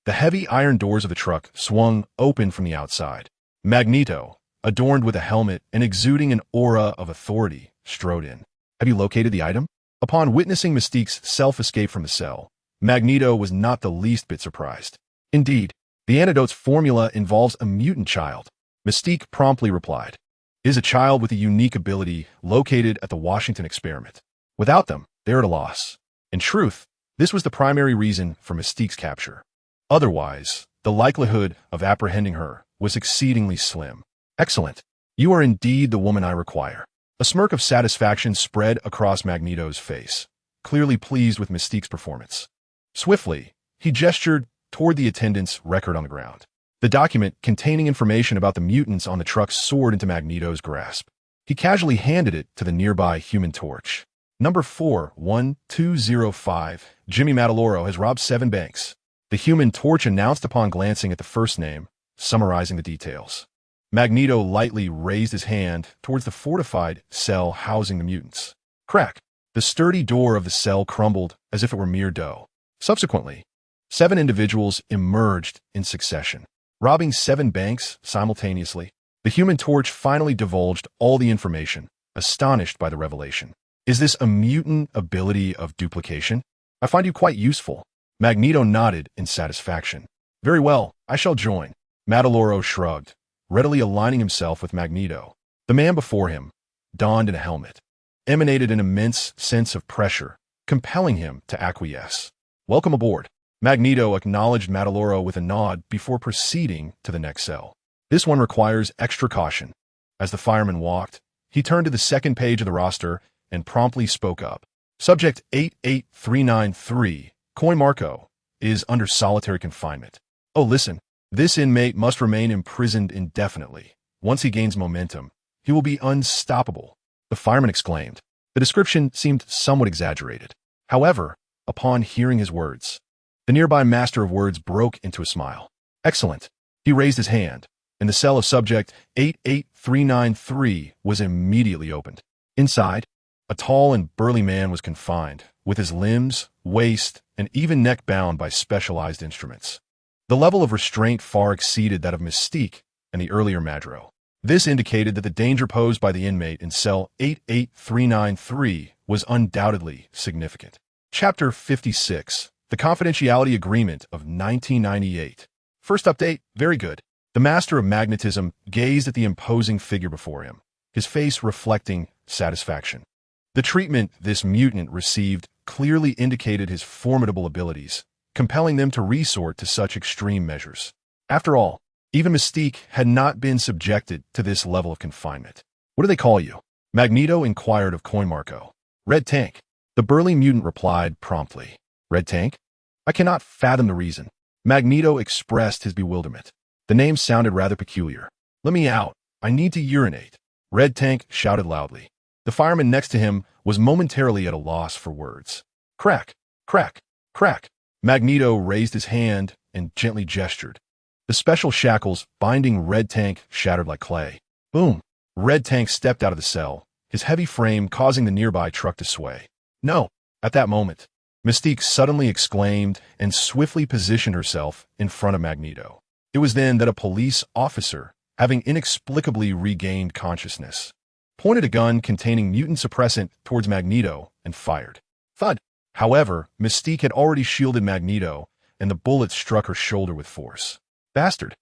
the heavy iron doors of the truck swung open from the outside. Magneto, adorned with a helmet and exuding an aura of authority, strode in. "Have you located the item?" Upon witnessing Mystique's self-escape from the cell, Magneto was not the least bit surprised. "Indeed, the antidote's formula involves a mutant child," Mystique promptly replied. "It is a child with a unique ability located at the Washington experiment. Without them, they're at a loss." In truth, this was the primary reason for Mystique's capture. Otherwise, the likelihood of apprehending her was exceedingly slim. "Excellent. You are indeed the woman I require." A smirk of satisfaction spread across Magneto's face, clearly pleased with Mystique's performance. Swiftly, he gestured toward the attendant's record on the ground. The document containing information about the mutants on the truck soared into Magneto's grasp. He casually handed it to the nearby Human Torch. "Number 41205, Jimmy Mataloro has robbed 7 banks." The Human Torch announced upon glancing at the first name, summarizing the details. Magneto lightly raised his hand towards the fortified cell housing the mutants. Crack! The sturdy door of the cell crumbled as if it were mere dough. Subsequently, 7 individuals emerged in succession, robbing 7 banks simultaneously. The Human Torch finally divulged all the information, astonished by the revelation. "Is this a mutant ability of duplication? I find you quite useful." Magneto nodded in satisfaction. "Very well, I shall join." Mataloro shrugged, readily aligning himself with Magneto. The man before him, donned in a helmet, emanated an immense sense of pressure, compelling him to acquiesce. "Welcome aboard." Magneto acknowledged Mataloro with a nod before proceeding to the next cell. "This one requires extra caution." As the fireman walked, he turned to the second page of the roster and promptly spoke up. "Subject 88393, Coin Marco, is under solitary confinement. Oh, listen, this inmate must remain imprisoned indefinitely. Once he gains momentum, he will be unstoppable, the fireman exclaimed. The description seemed somewhat exaggerated. However, upon hearing his words, the nearby master of words broke into a smile. Excellent. He raised his hand, and the cell of subject 88393 was immediately opened. Inside, a tall and burly man was confined, with his limbs, waist, and even neck bound by specialized instruments. The level of restraint far exceeded that of Mystique and the earlier Madro. This indicated that the danger posed by the inmate in cell 88393 was undoubtedly significant. Chapter 56, The Confidentiality Agreement of 1998. First update, very good. The master of magnetism gazed at the imposing figure before him, his face reflecting satisfaction. The treatment this mutant received clearly indicated his formidable abilities, compelling them to resort to such extreme measures. After all, even Mystique had not been subjected to this level of confinement. What do they call you? Magneto inquired of CoinMarco. Red Tank. The burly mutant replied promptly. Red Tank? I cannot fathom the reason. Magneto expressed his bewilderment. The name sounded rather peculiar. Let me out. I need to urinate. Red Tank shouted loudly. The fireman next to him was momentarily at a loss for words. Crack, crack, crack. Magneto raised his hand and gently gestured. The special shackles binding Red Tank shattered like clay. Boom! Red Tank stepped out of the cell, his heavy frame causing the nearby truck to sway. No! At that moment, Mystique suddenly exclaimed and swiftly positioned herself in front of Magneto. It was then that a police officer, having inexplicably regained consciousness, pointed a gun containing mutant suppressant towards Magneto and fired. Thud! However, Mystique had already shielded Magneto, and the bullet struck her shoulder with force. Bastard!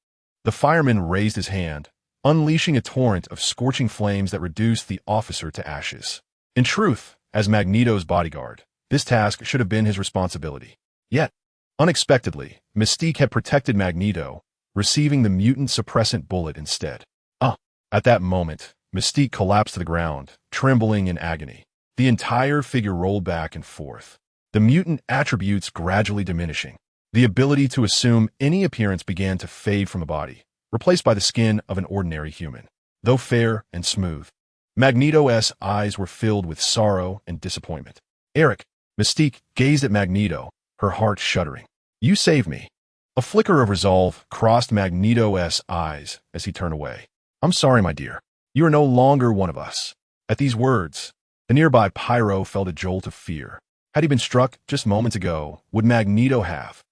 The fireman raised his hand, unleashing a torrent of scorching flames that reduced the officer to ashes. In truth, as Magneto's bodyguard, this task should have been his responsibility. Yet, unexpectedly, Mystique had protected Magneto, receiving the mutant suppressant bullet instead. At that moment, Mystique collapsed to the ground, trembling in agony. The entire figure rolled back and forth, the mutant attributes gradually diminishing. The ability to assume any appearance began to fade from the body, replaced by the skin of an ordinary human. Though fair and smooth, Magneto's eyes were filled with sorrow and disappointment. Eric, Mystique gazed at Magneto, her heart shuddering. You saved me. A flicker of resolve crossed Magneto's eyes as he turned away. I'm sorry, my dear. You are no longer one of us. At these words, the nearby Pyro felt a jolt of fear. Had he been struck just moments ago, would Magneto have?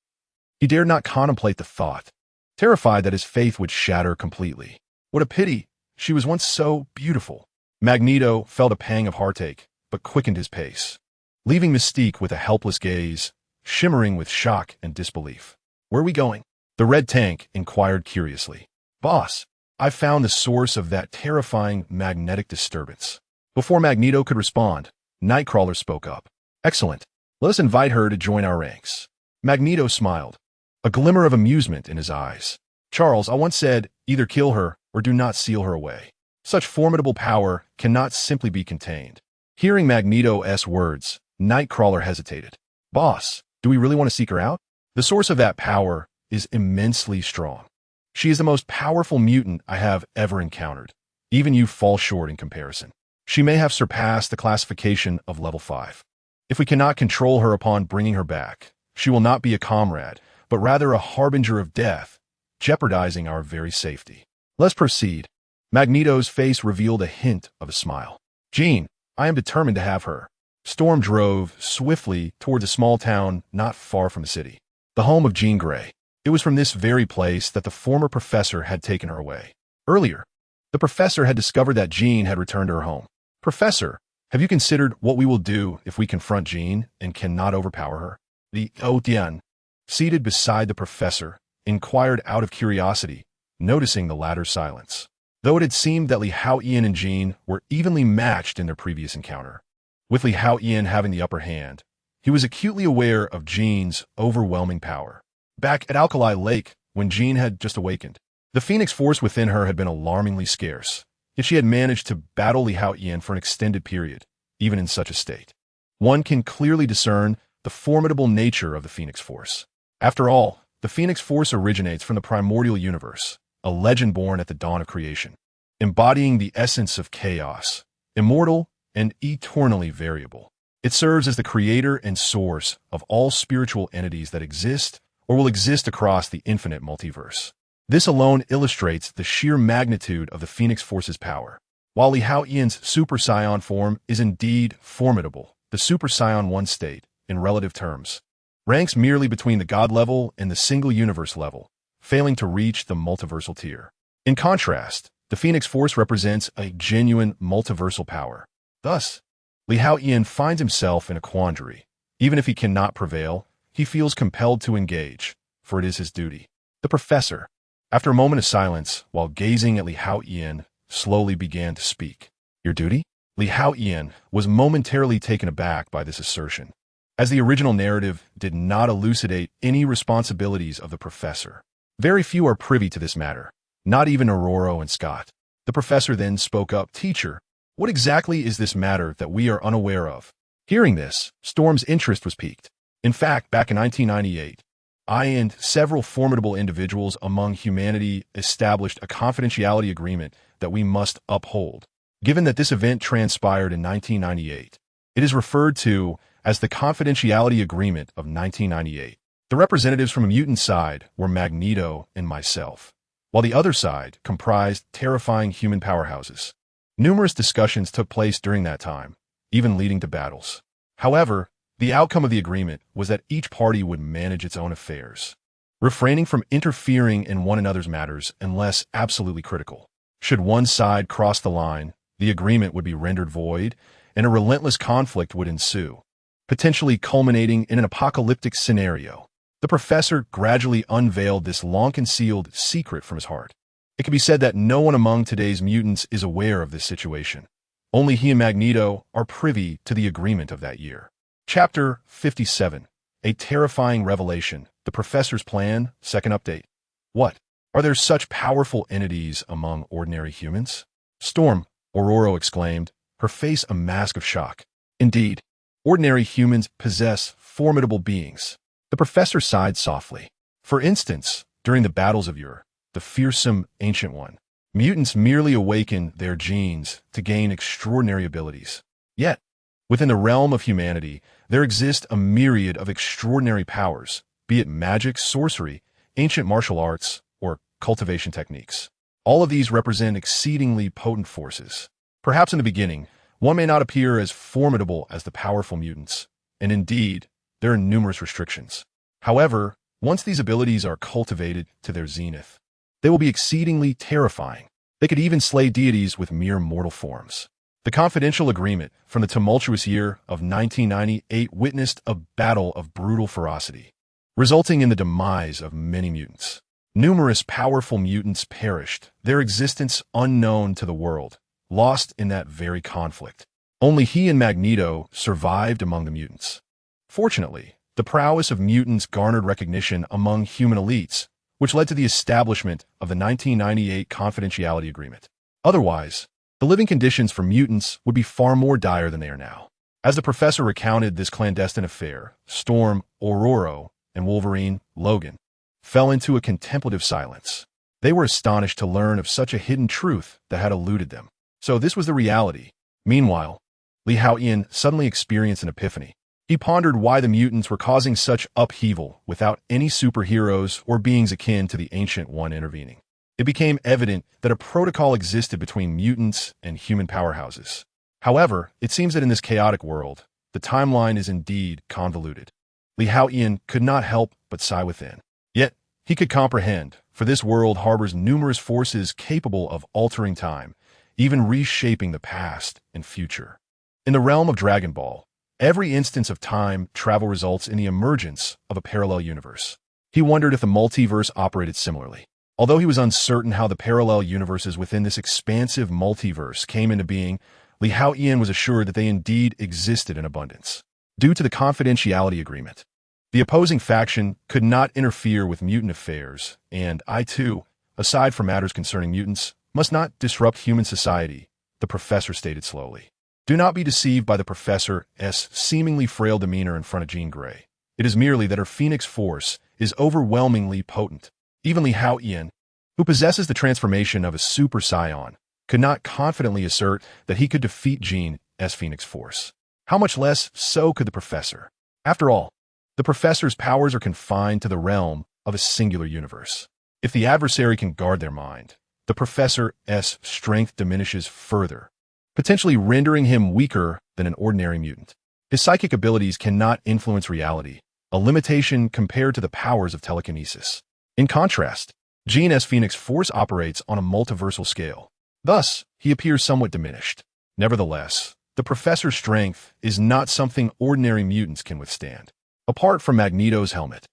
He dared not contemplate the thought, terrified that his faith would shatter completely. What a pity! She was once so beautiful. Magneto felt a pang of heartache, but quickened his pace, leaving Mystique with a helpless gaze, shimmering with shock and disbelief. Where are we going? The Red Tank inquired curiously. Boss, I've found the source of that terrifying magnetic disturbance. Before Magneto could respond, Nightcrawler spoke up. Excellent. Let us invite her to join our ranks. Magneto smiled, a glimmer of amusement in his eyes. Charles, I once said, either kill her or do not seal her away. Such formidable power cannot simply be contained. Hearing Magneto's words, Nightcrawler hesitated. Boss, do we really want to seek her out? The source of that power is immensely strong. She is the most powerful mutant I have ever encountered. Even you fall short in comparison. She may have surpassed the classification of level 5. If we cannot control her upon bringing her back, she will not be a comrade, but rather a harbinger of death, jeopardizing our very safety. Let's proceed. Magneto's face revealed a hint of a smile. Jean, I am determined to have her. Storm drove swiftly towards a small town not far from the city, the home of Jean Grey. It was from this very place that the former professor had taken her away. Earlier, the professor had discovered that Jean had returned to her home. Professor, have you considered what we will do if we confront Jean and cannot overpower her? The Haotian, seated beside the professor, inquired out of curiosity, noticing the latter's silence. Though it had seemed that Li Haotian and Jean were evenly matched in their previous encounter, with Li Haotian having the upper hand, he was acutely aware of Jean's overwhelming power. Back at Alkali Lake, when Jean had just awakened, the Phoenix force within her had been alarmingly scarce, yet she had managed to battle Li Haotian for an extended period, even in such a state. One can clearly discern the formidable nature of the Phoenix force. After all, the Phoenix Force originates from the primordial universe, a legend born at the dawn of creation, embodying the essence of chaos, immortal and eternally variable. It serves as the creator and source of all spiritual entities that exist or will exist across the infinite multiverse. This alone illustrates the sheer magnitude of the Phoenix Force's power. While Li Haotian's Super Scion form is indeed formidable, the Super Scion 1 state, in relative terms, ranks merely between the God level and the single universe level, failing to reach the multiversal tier. In contrast, the Phoenix Force represents a genuine multiversal power. Thus, Li Haotian finds himself in a quandary. Even if he cannot prevail, he feels compelled to engage, for it is his duty. The professor, after a moment of silence, while gazing at Li Haotian, slowly began to speak. Your duty? Li Haotian was momentarily taken aback by this assertion, as the original narrative did not elucidate any responsibilities of the professor. Very few are privy to this matter, not even Aurora and Scott. The professor then spoke up. Teacher, what exactly is this matter that we are unaware of? Hearing this, Storm's interest was piqued. In fact, back in 1998, I and several formidable individuals among humanity established a confidentiality agreement that we must uphold. Given that this event transpired in 1998, it is referred to as the Confidentiality Agreement of 1998. The representatives from a mutant side were Magneto and myself, while the other side comprised terrifying human powerhouses. Numerous discussions took place during that time, even leading to battles. However, the outcome of the agreement was that each party would manage its own affairs, refraining from interfering in one another's matters unless absolutely critical. Should one side cross the line, the agreement would be rendered void, and a relentless conflict would ensue, potentially culminating in an apocalyptic scenario. The professor gradually unveiled this long-concealed secret from his heart. It can be said that no one among today's mutants is aware of this situation. Only he and Magneto are privy to the agreement of that year. Chapter 57. A terrifying revelation. The professor's plan. Second update. What? Are there such powerful entities among ordinary humans? Storm, Aurora exclaimed, her face a mask of shock. Indeed, ordinary humans possess formidable beings. The professor sighed softly. For instance, during the battles of Yur, the fearsome Ancient One, mutants merely awaken their genes to gain extraordinary abilities. Yet, within the realm of humanity, there exist a myriad of extraordinary powers, be it magic, sorcery, ancient martial arts, or cultivation techniques. All of these represent exceedingly potent forces. Perhaps in the beginning, one may not appear as formidable as the powerful mutants, and indeed, there are numerous restrictions. However, once these abilities are cultivated to their zenith, they will be exceedingly terrifying. They could even slay deities with mere mortal forms. The confidential agreement from the tumultuous year of 1998 witnessed a battle of brutal ferocity, resulting in the demise of many mutants. Numerous powerful mutants perished, their existence unknown to the world, lost in that very conflict. Only he and Magneto survived among the mutants. Fortunately, the prowess of mutants garnered recognition among human elites, which led to the establishment of the 1998 Confidentiality Agreement. Otherwise, the living conditions for mutants would be far more dire than they are now. As the professor recounted this clandestine affair, Storm, Aurora, and Wolverine, Logan, fell into a contemplative silence. They were astonished to learn of such a hidden truth that had eluded them. So this was the reality. Meanwhile, Li Haotian suddenly experienced an epiphany. He pondered why the mutants were causing such upheaval without any superheroes or beings akin to the Ancient One intervening. It became evident that a protocol existed between mutants and human powerhouses. However, it seems that in this chaotic world, the timeline is indeed convoluted. Li Haotian could not help but sigh within. Yet, he could comprehend, for this world harbors numerous forces capable of altering time, even reshaping the past and future. In the realm of Dragon Ball, every instance of time travel results in the emergence of a parallel universe. He wondered if the multiverse operated similarly. Although he was uncertain how the parallel universes within this expansive multiverse came into being, Li Haotian was assured that they indeed existed in abundance. Due to the confidentiality agreement, the opposing faction could not interfere with mutant affairs, and I too, aside from matters concerning mutants, must not disrupt human society, the professor stated slowly. Do not be deceived by the professor's seemingly frail demeanor in front of Jean Grey. It is merely that her Phoenix Force is overwhelmingly potent. Even Haotian, who possesses the transformation of a super scion, could not confidently assert that he could defeat Jean's Phoenix Force. How much less so could the Professor? After all, the Professor's powers are confined to the realm of a singular universe. If the adversary can guard their mind, the Professor's strength diminishes further, potentially rendering him weaker than an ordinary mutant. His psychic abilities cannot influence reality, a limitation compared to the powers of telekinesis. In contrast, Jean's Phoenix Force operates on a multiversal scale. Thus, he appears somewhat diminished. Nevertheless, the Professor's strength is not something ordinary mutants can withstand. Apart from Magneto's helmet,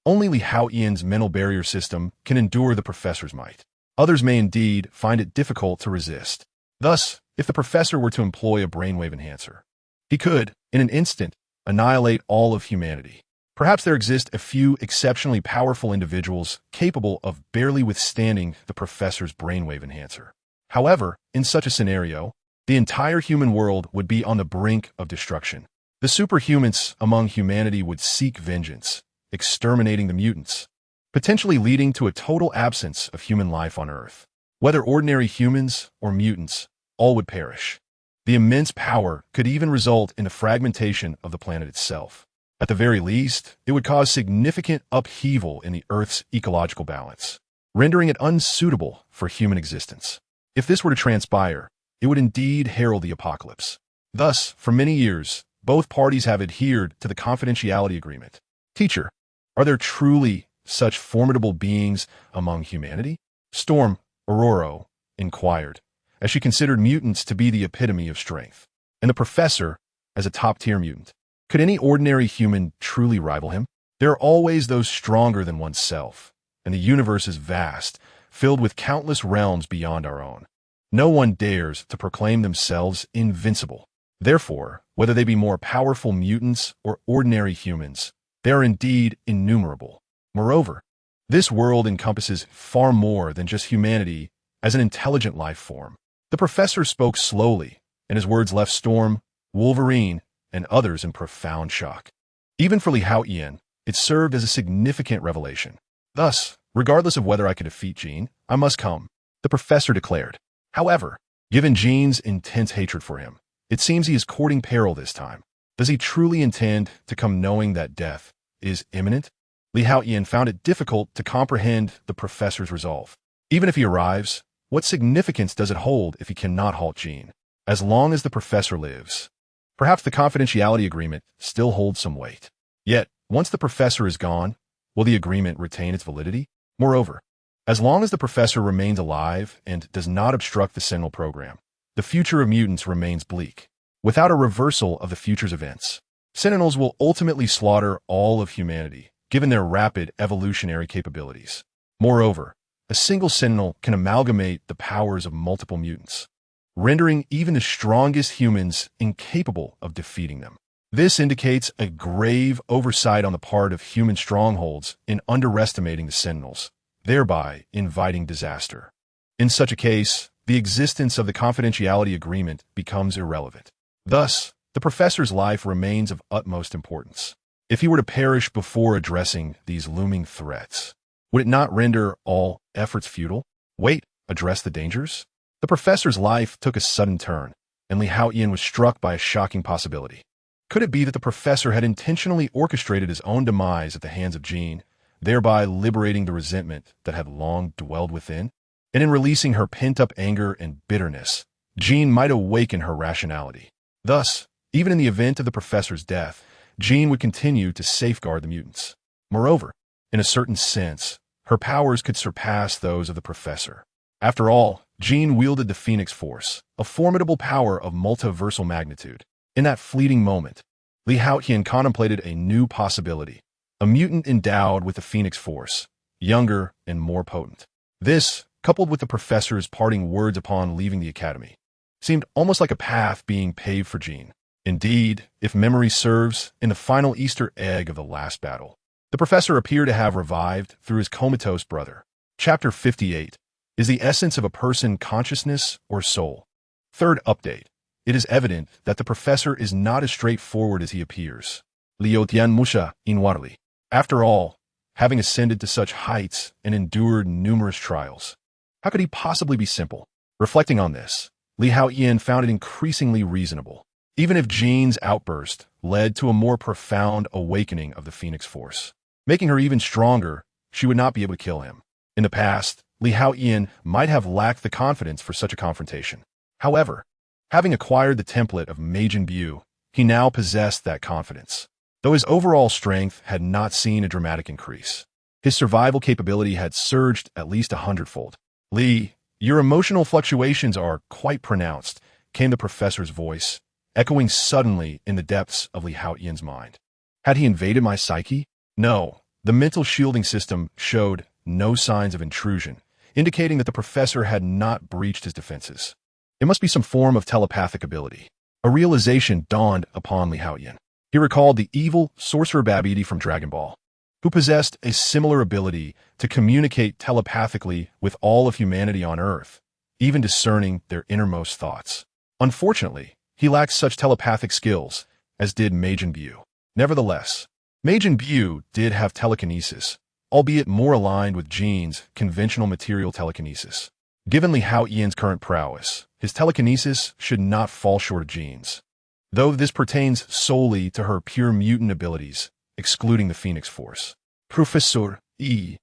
only Haotian's mental barrier system can endure the Professor's might. Others may indeed find it difficult to resist. Thus, if the Professor were to employ a brainwave enhancer, he could, in an instant, annihilate all of humanity. Perhaps there exist a few exceptionally powerful individuals capable of barely withstanding the Professor's brainwave enhancer. However, in such a scenario, the entire human world would be on the brink of destruction. The superhumans among humanity would seek vengeance, exterminating the mutants, potentially leading to a total absence of human life on Earth. Whether ordinary humans or mutants, all would perish. The immense power could even result in the fragmentation of the planet itself. At the very least, it would cause significant upheaval in the Earth's ecological balance, rendering it unsuitable for human existence. If this were to transpire, it would indeed herald the apocalypse. Thus, for many years, both parties have adhered to the confidentiality agreement. Teacher, are there truly such formidable beings among humanity? Storm Aurora inquired, as she considered mutants to be the epitome of strength, and the Professor as a top-tier mutant. Could any ordinary human truly rival him? There are always those stronger than oneself, and the universe is vast, filled with countless realms beyond our own. No one dares to proclaim themselves invincible. Therefore, whether they be more powerful mutants or ordinary humans, they are indeed innumerable. Moreover, this world encompasses far more than just humanity as an intelligent life form. The Professor spoke slowly, and his words left Storm, Wolverine, and others in profound shock. Even for Haotian, it served as a significant revelation. Thus, regardless of whether I could defeat Jean, I must come, the Professor declared. However, given Jean's intense hatred for him, it seems he is courting peril this time. Does he truly intend to come knowing that death is imminent? Haotian found it difficult to comprehend the Professor's resolve. Even if he arrives, what significance does it hold if he cannot halt Jean? As long as the Professor lives, perhaps the confidentiality agreement still holds some weight. Yet, once the Professor is gone, will the agreement retain its validity? Moreover, as long as the Professor remains alive and does not obstruct the Sentinel Program, the future of mutants remains bleak. Without a reversal of the future's events, Sentinels will ultimately slaughter all of humanity, given their rapid evolutionary capabilities. Moreover, a single Sentinel can amalgamate the powers of multiple mutants, rendering even the strongest humans incapable of defeating them. This indicates a grave oversight on the part of human strongholds in underestimating the Sentinels, thereby inviting disaster. In such a case, the existence of the confidentiality agreement becomes irrelevant. Thus, the Professor's life remains of utmost importance. If he were to perish before addressing these looming threats, would it not render all efforts futile? Wait, address the dangers? The Professor's life took a sudden turn, and Haotian was struck by a shocking possibility. Could it be that the Professor had intentionally orchestrated his own demise at the hands of Jean, thereby liberating the resentment that had long dwelled within? And in releasing her pent-up anger and bitterness, Jean might awaken her rationality. Thus, even in the event of the Professor's death, Jean would continue to safeguard the mutants. Moreover, in a certain sense, her powers could surpass those of the Professor. After all, Jean wielded the Phoenix Force, a formidable power of multiversal magnitude. In that fleeting moment, Haotian contemplated a new possibility, a mutant endowed with the Phoenix Force, younger and more potent. This, coupled with the Professor's parting words upon leaving the Academy, seemed almost like a path being paved for Jean. Indeed, if memory serves, in the final Easter egg of the last battle, the Professor appeared to have revived through his comatose brother. Chapter 58. Is the essence of a person consciousness or soul? Third update. It is evident that the Professor is not as straightforward as he appears. Haotian Musha Inwarli. After all, having ascended to such heights and endured numerous trials. How could he possibly be simple? Reflecting on this, Li Haotian found it increasingly reasonable. Even if Jean's outburst led to a more profound awakening of the Phoenix Force, making her even stronger, she would not be able to kill him. In the past, Li Haotian might have lacked the confidence for such a confrontation. However, having acquired the template of Majin Buu, he now possessed that confidence. Though his overall strength had not seen a dramatic increase, his survival capability had surged at least 100-fold. Li, your emotional fluctuations are quite pronounced, came the professor's voice, echoing suddenly in the depths of Li Haotian's mind. Had he invaded my psyche? No. The mental shielding system showed no signs of intrusion, indicating that the professor had not breached his defenses. It must be some form of telepathic ability. A realization dawned upon Li Haotian. He recalled the evil sorcerer Babidi from Dragon Ball, who possessed a similar ability to communicate telepathically with all of humanity on Earth, even discerning their innermost thoughts. Unfortunately, he lacked such telepathic skills, as did Majin Buu. Nevertheless, Majin Buu did have telekinesis, albeit more aligned with Jean's conventional material telekinesis. Given Li Haotian's current prowess, his telekinesis should not fall short of Jean's, though this pertains solely to her pure mutant abilities, excluding the Phoenix Force. Professor E.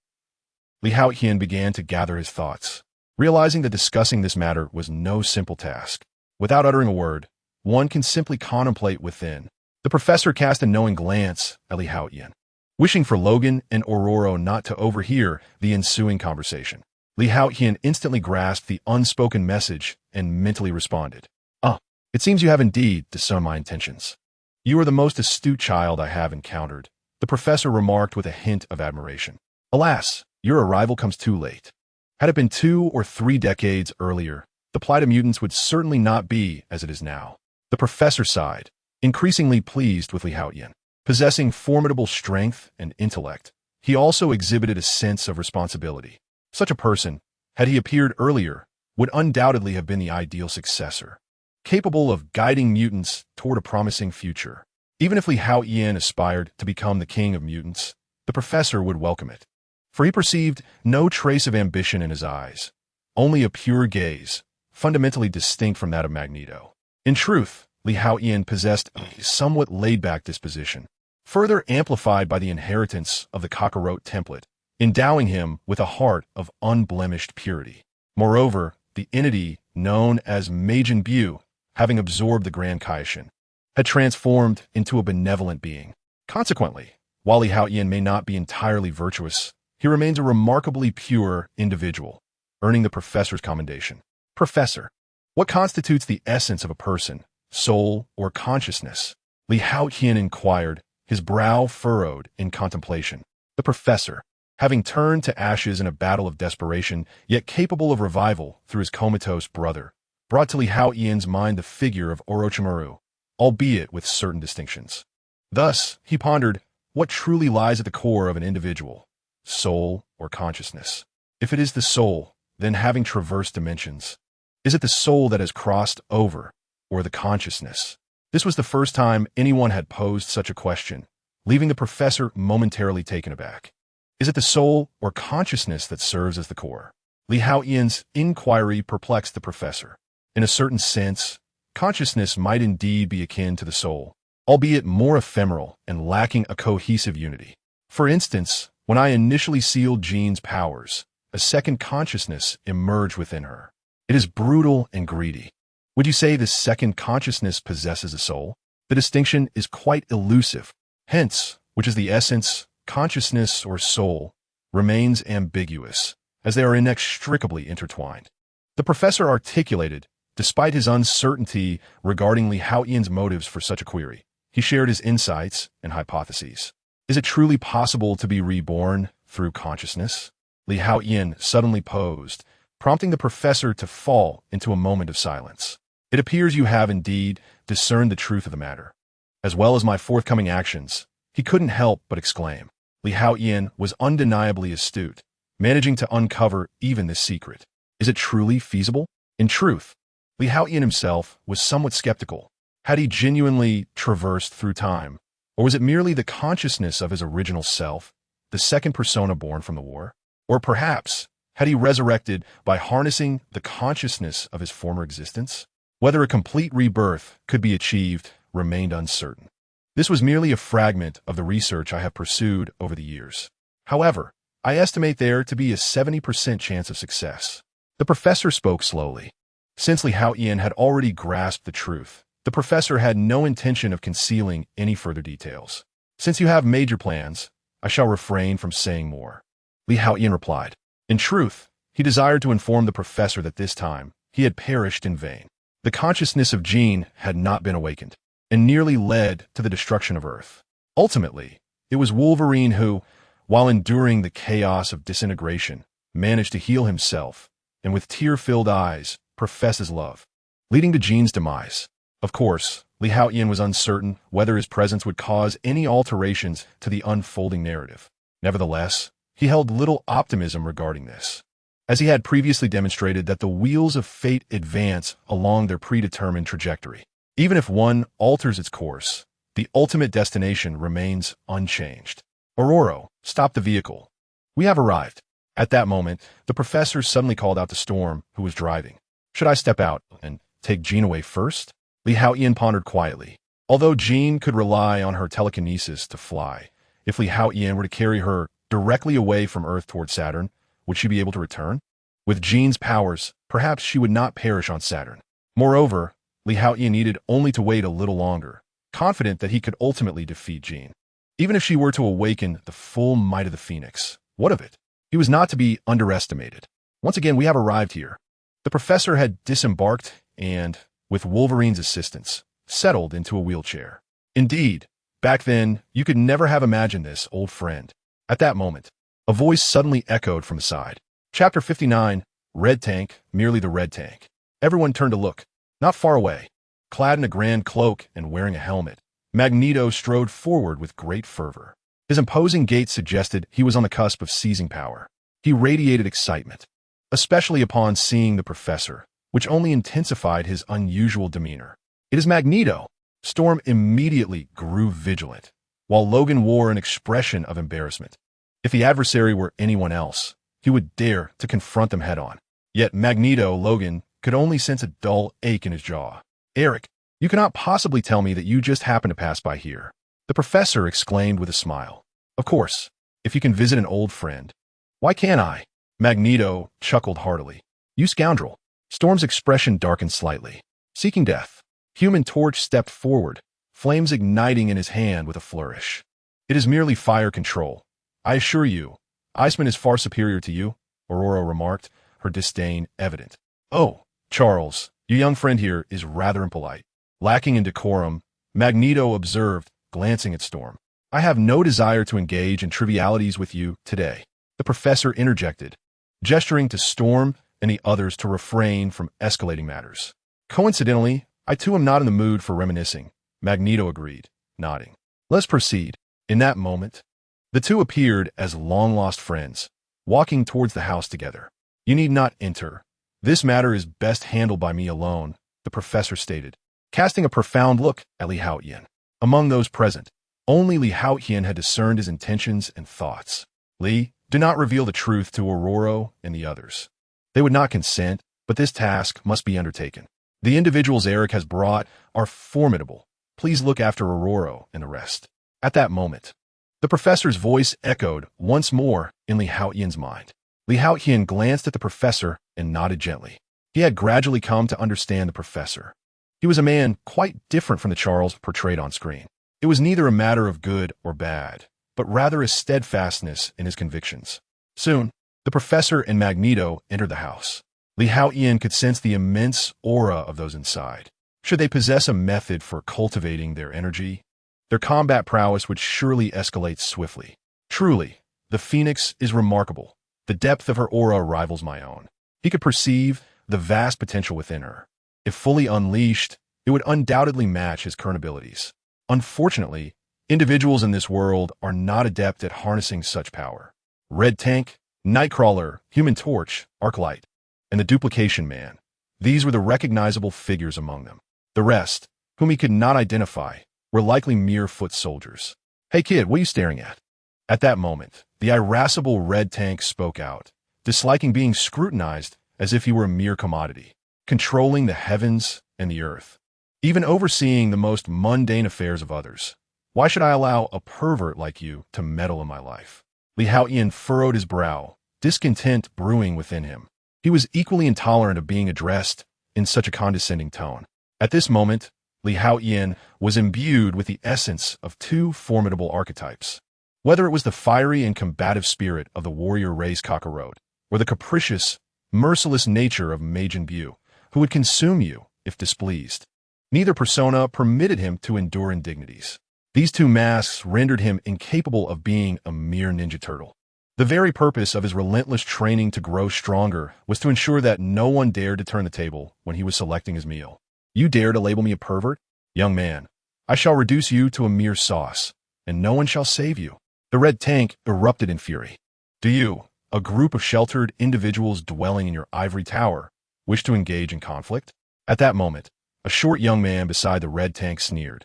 Li Haotian began to gather his thoughts, realizing that discussing this matter was no simple task. Without uttering a word, one can simply contemplate within. The professor cast a knowing glance at Li Haotian, wishing for Logan and Ororo not to overhear the ensuing conversation. Li Haotian instantly grasped the unspoken message and mentally responded. It seems you have indeed discerned my intentions. You are the most astute child I have encountered, the professor remarked with a hint of admiration. Alas, your arrival comes too late. Had it been 2 or 3 decades earlier, the plight of mutants would certainly not be as it is now. The professor sighed, increasingly pleased with Li Haotian. Possessing formidable strength and intellect, he also exhibited a sense of responsibility. Such a person, had he appeared earlier, would undoubtedly have been the ideal successor, capable of guiding mutants toward a promising future. Even if Li Haotian aspired to become the king of mutants, the professor would welcome it, for he perceived no trace of ambition in his eyes, only a pure gaze, fundamentally distinct from that of Magneto. In truth, Li Haotian possessed a somewhat laid-back disposition, further amplified by the inheritance of the cockroach template, endowing him with a heart of unblemished purity. Moreover, the entity known as Majin Buu, having absorbed the Grand Kaishin, had transformed into a benevolent being. Consequently, while Li Haotian may not be entirely virtuous, he remains a remarkably pure individual, earning the professor's commendation. Professor, what constitutes the essence of a person, soul, or consciousness? Li Haotian inquired, his brow furrowed in contemplation. The professor, having turned to ashes in a battle of desperation, yet capable of revival through his comatose brother, brought to Li Haotian's mind the figure of Orochimaru, albeit with certain distinctions. Thus, he pondered, what truly lies at the core of an individual, soul or consciousness? If it is the soul, then having traversed dimensions, is it the soul that has crossed over, or the consciousness? This was the first time anyone had posed such a question, leaving the professor momentarily taken aback. Is it the soul or consciousness that serves as the core? Li Haotian's inquiry perplexed the professor. In a certain sense, consciousness might indeed be akin to the soul, albeit more ephemeral and lacking a cohesive unity. For instance, when I initially sealed Jean's powers, a second consciousness emerged within her. It is brutal and greedy. Would you say this second consciousness possesses a soul? The distinction is quite elusive. Hence, which is the essence, consciousness or soul, remains ambiguous, as they are inextricably intertwined. The professor articulated, despite his uncertainty regarding Li Haotian's motives for such a query. He shared his insights and hypotheses. Is it truly possible to be reborn through consciousness? Li Haotian suddenly posed, prompting the professor to fall into a moment of silence. It appears you have indeed discerned the truth of the matter. As well as my forthcoming actions, he couldn't help but exclaim. Li Haotian was undeniably astute, managing to uncover even this secret. Is it truly feasible? In truth, Li Haotian himself was somewhat skeptical. Had he genuinely traversed through time, or was it merely the consciousness of his original self, the second persona born from the war? Or perhaps, had he resurrected by harnessing the consciousness of his former existence? Whether a complete rebirth could be achieved remained uncertain. This was merely a fragment of the research I have pursued over the years. However, I estimate there to be a 70% chance of success. The professor spoke slowly. Since Haotian had already grasped the truth, the professor had no intention of concealing any further details. Since you have major plans, I shall refrain from saying more. Haotian replied. In truth, he desired to inform the professor that this time he had perished in vain. The consciousness of Jean had not been awakened, and nearly led to the destruction of Earth. Ultimately, it was Wolverine who, while enduring the chaos of disintegration, managed to heal himself, and with tear-filled eyes, profess his love, leading to Jean's demise. Of course, Haotian was uncertain whether his presence would cause any alterations to the unfolding narrative. Nevertheless, he held little optimism regarding this, as he had previously demonstrated that the wheels of fate advance along their predetermined trajectory. Even if one alters its course, the ultimate destination remains unchanged. Aurora, stop the vehicle. We have arrived. At that moment, the professor suddenly called out to Storm, who was driving. Should I step out and take Jean away first? Haotian pondered quietly. Although Jean could rely on her telekinesis to fly, if Haotian were to carry her directly away from Earth toward Saturn, would she be able to return? With Jean's powers, perhaps she would not perish on Saturn. Moreover, Haotian needed only to wait a little longer, confident that he could ultimately defeat Jean. Even if she were to awaken the full might of the Phoenix, what of it? He was not to be underestimated. Once again, we have arrived here. The professor had disembarked and, with Wolverine's assistance, settled into a wheelchair. Indeed, back then, you could never have imagined this, old friend. At that moment, a voice suddenly echoed from the side. Chapter 59, Red Tank, merely the Red Tank. Everyone turned to look. Not far away, clad in a grand cloak and wearing a helmet, Magneto strode forward with great fervor. His imposing gait suggested he was on the cusp of seizing power. He radiated excitement, especially upon seeing the professor, which only intensified his unusual demeanor. It is Magneto! Storm immediately grew vigilant, while Logan wore an expression of embarrassment. If the adversary were anyone else, he would dare to confront them head-on. Yet Logan could only sense a dull ache in his jaw. Eric, you cannot possibly tell me that you just happened to pass by here. The professor exclaimed with a smile. Of course, if you can visit an old friend. Why can't I? Magneto chuckled heartily. You scoundrel. Storm's expression darkened slightly. Seeking death. Human Torch stepped forward, flames igniting in his hand with a flourish. It is merely fire control. I assure you, Iceman is far superior to you, Aurora remarked, her disdain evident. Oh, Charles, your young friend here is rather impolite. Lacking in decorum, Magneto observed, glancing at Storm. I have no desire to engage in trivialities with you today. The professor interjected, gesturing to Storm and the others to refrain from escalating matters. Coincidentally, I too am not in the mood for reminiscing, Magneto agreed, nodding. Let's proceed. In that moment, the two appeared as long-lost friends, walking towards the house together. You need not enter. This matter is best handled by me alone, the professor stated, casting a profound look at Haotian. Among those present, only Haotian had discerned his intentions and thoughts. Lee, do not reveal the truth to Aurora and the others. They would not consent, but this task must be undertaken. The individuals Eric has brought are formidable. Please look after Aurora and the rest. At that moment, the professor's voice echoed once more in Haotian's mind. Haotian glanced at the professor and nodded gently. He had gradually come to understand the professor. He was a man quite different from the Charles portrayed on screen. It was neither a matter of good or bad, but rather a steadfastness in his convictions. Soon, the professor and Magneto entered the house. Haotian could sense the immense aura of those inside. Should they possess a method for cultivating their energy, their combat prowess would surely escalate swiftly. Truly, the Phoenix is remarkable. The depth of her aura rivals my own. He could perceive the vast potential within her. If fully unleashed, it would undoubtedly match his current abilities. Unfortunately, individuals in this world are not adept at harnessing such power. Red Tank, Nightcrawler, Human Torch, Arclight, and the Duplication Man. These were the recognizable figures among them. The rest, whom he could not identify, were likely mere foot soldiers. Hey kid, what are you staring at? At that moment, the irascible red tank spoke out, disliking being scrutinized as if he were a mere commodity, controlling the heavens and the earth, even overseeing the most mundane affairs of others. Why should I allow a pervert like you to meddle in my life? Haotian furrowed his brow, discontent brewing within him. He was equally intolerant of being addressed in such a condescending tone. At this moment, Haotian was imbued with the essence of two formidable archetypes. Whether it was the fiery and combative spirit of the warrior race Kakarot, or the capricious, merciless nature of Majin Buu, who would consume you if displeased. Neither persona permitted him to endure indignities. These two masks rendered him incapable of being a mere ninja turtle. The very purpose of his relentless training to grow stronger was to ensure that no one dared to turn the table when he was selecting his meal. You dare to label me a pervert? Young man, I shall reduce you to a mere sauce, and no one shall save you. The red tank erupted in fury. Do you, a group of sheltered individuals dwelling in your ivory tower, wish to engage in conflict? At that moment, a short young man beside the red tank sneered,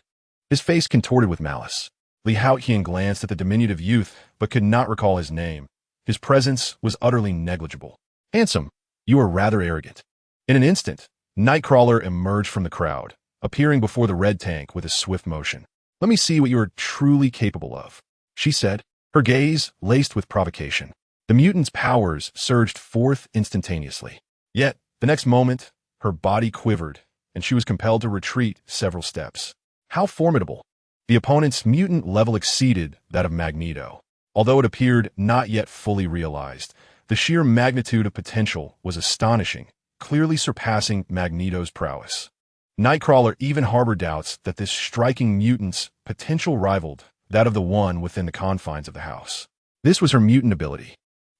his face contorted with malice. Haotian glanced at the diminutive youth, but could not recall his name. His presence was utterly negligible. Handsome, you are rather arrogant. In an instant, Nightcrawler emerged from the crowd, appearing before the red tank with a swift motion. Let me see what you are truly capable of, she said, her gaze laced with provocation. The mutant's powers surged forth instantaneously. Yet, the next moment, her body quivered, and she was compelled to retreat several steps. How formidable! The opponent's mutant level exceeded that of Magneto. Although it appeared not yet fully realized, the sheer magnitude of potential was astonishing, clearly surpassing Magneto's prowess. Nightcrawler even harbored doubts that this striking mutant's potential rivaled that of the one within the confines of the house. This was her mutant ability.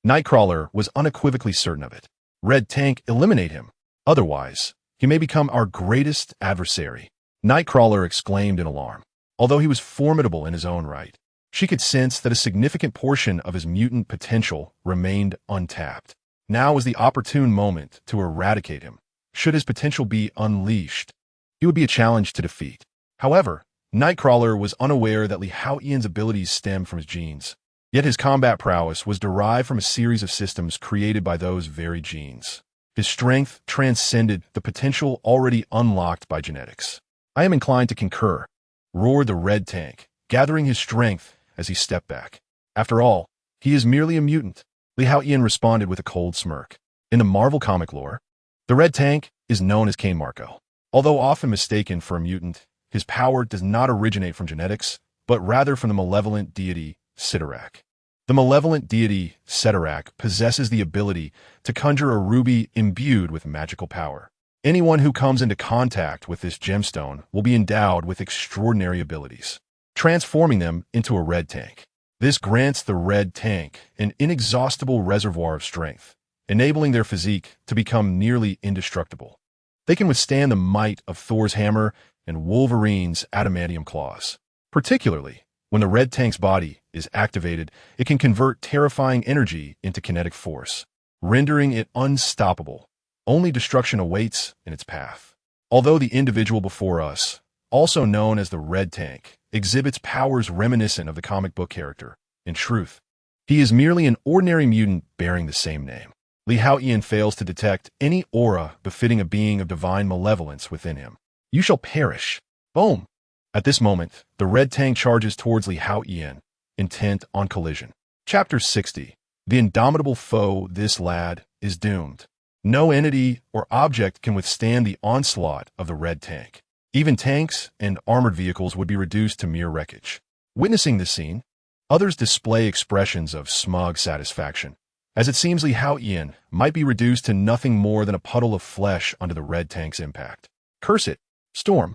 Nightcrawler was unequivocally certain of it. Red Tank, eliminate him. Otherwise, he may become our greatest adversary. Nightcrawler exclaimed in alarm. Although he was formidable in his own right, she could sense that a significant portion of his mutant potential remained untapped. Now was the opportune moment to eradicate him. Should his potential be unleashed, he would be a challenge to defeat. However, Nightcrawler was unaware that Haotian's abilities stemmed from his genes. Yet his combat prowess was derived from a series of systems created by those very genes. His strength transcended the potential already unlocked by genetics. I am inclined to concur, roared the red tank, gathering his strength as he stepped back. After all, he is merely a mutant. Haotian responded with a cold smirk. In the Marvel comic lore, the red tank is known as Cain Marko. Although often mistaken for a mutant, his power does not originate from genetics, but rather from the malevolent deity Sidorak. The malevolent deity Sidorak possesses the ability to conjure a ruby imbued with magical power. Anyone who comes into contact with this gemstone will be endowed with extraordinary abilities, transforming them into a red tank. This grants the red tank an inexhaustible reservoir of strength, enabling their physique to become nearly indestructible. They can withstand the might of Thor's hammer and Wolverine's adamantium claws. Particularly, when the red tank's body is activated, it can convert terrifying energy into kinetic force, rendering it unstoppable. Only destruction awaits in its path. Although the individual before us, also known as the red tank, exhibits powers reminiscent of the comic book character, in truth, he is merely an ordinary mutant bearing the same name. Haotian fails to detect any aura befitting a being of divine malevolence within him. You shall perish. Boom! At this moment, the red tank charges towards Haotian, intent on collision. Chapter 60. The indomitable foe, this lad, is doomed. No entity or object can withstand the onslaught of the red tank. Even tanks and armored vehicles would be reduced to mere wreckage. Witnessing this scene, others display expressions of smug satisfaction, as it seems Haotian might be reduced to nothing more than a puddle of flesh under the red tank's impact. Curse it! Storm,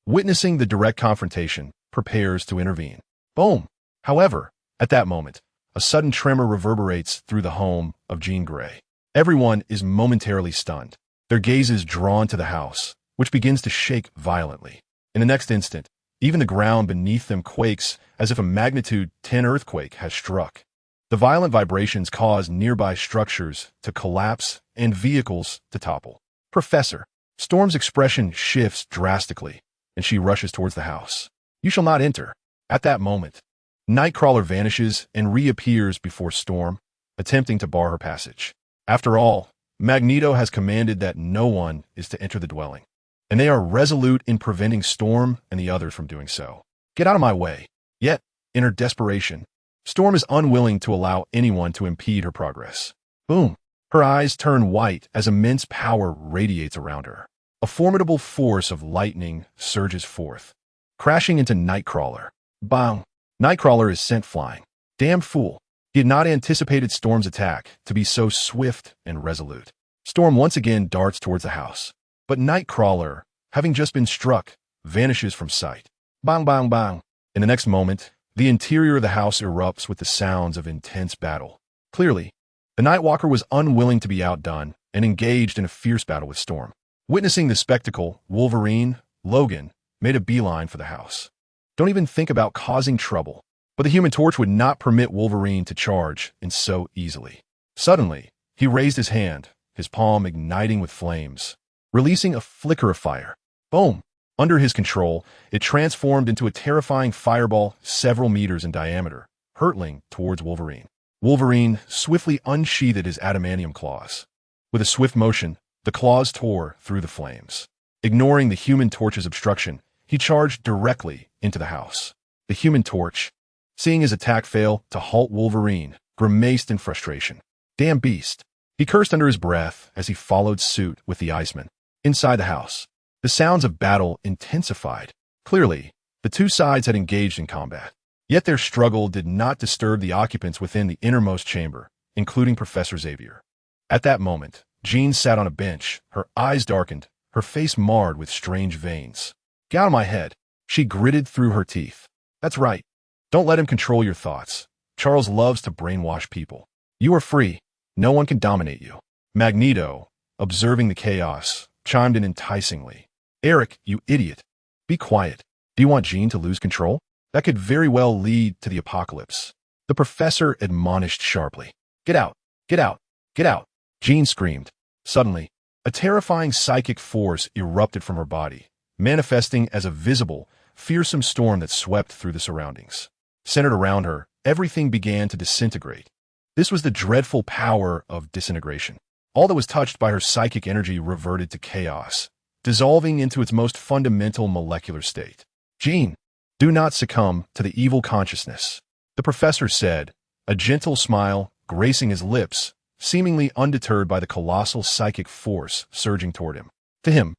witnessing the direct confrontation, prepares to intervene. Boom! However, at that moment, a sudden tremor reverberates through the home of Jean Grey. Everyone is momentarily stunned, their gazes drawn to the house, which begins to shake violently. In the next instant, even the ground beneath them quakes as if a magnitude 10 earthquake has struck. The violent vibrations cause nearby structures to collapse and vehicles to topple. Professor, Storm's expression shifts drastically, and she rushes towards the house. You shall not enter. At that moment, Nightcrawler vanishes and reappears before Storm, attempting to bar her passage. After all, Magneto has commanded that no one is to enter the dwelling, and they are resolute in preventing Storm and the others from doing so. Get out of my way. Yet, in her desperation, Storm is unwilling to allow anyone to impede her progress. Boom! Her eyes turn white as immense power radiates around her. A formidable force of lightning surges forth, crashing into Nightcrawler. Bang! Nightcrawler is sent flying. Damn fool. He had not anticipated Storm's attack to be so swift and resolute. Storm once again darts towards the house, but Nightcrawler, having just been struck, vanishes from sight. Bang, bang, bang. In the next moment, the interior of the house erupts with the sounds of intense battle. Clearly, the Nightwalker was unwilling to be outdone and engaged in a fierce battle with Storm. Witnessing the spectacle, Wolverine, Logan, made a beeline for the house. Don't even think about causing trouble. But the Human Torch would not permit Wolverine to charge in so easily. Suddenly, he raised his hand, his palm igniting with flames, releasing a flicker of fire. Boom! Under his control, it transformed into a terrifying fireball several meters in diameter, hurtling towards Wolverine. Wolverine swiftly unsheathed his adamantium claws. With a swift motion, the claws tore through the flames. Ignoring the Human Torch's obstruction, he charged directly into the house. The Human Torch, seeing his attack fail to halt Wolverine, grimaced in frustration. Damn beast. He cursed under his breath as he followed suit with the Iceman. Inside the house, the sounds of battle intensified. Clearly, the two sides had engaged in combat. Yet their struggle did not disturb the occupants within the innermost chamber, including Professor Xavier. At that moment, Jean sat on a bench, her eyes darkened, her face marred with strange veins. Get out of my head. She gritted through her teeth. That's right. Don't let him control your thoughts. Charles loves to brainwash people. You are free. No one can dominate you. Magneto, observing the chaos, chimed in enticingly. Eric, you idiot. Be quiet. Do you want Jean to lose control? That could very well lead to the apocalypse. The professor admonished sharply. Get out. Get out. Get out. Jean screamed. Suddenly, a terrifying psychic force erupted from her body, manifesting as a visible, fearsome storm that swept through the surroundings. Centered around her, everything began to disintegrate. This was the dreadful power of disintegration. All that was touched by her psychic energy reverted to chaos, dissolving into its most fundamental molecular state. Jean, do not succumb to the evil consciousness, the professor said, a gentle smile gracing his lips, seemingly undeterred by the colossal psychic force surging toward him. To him,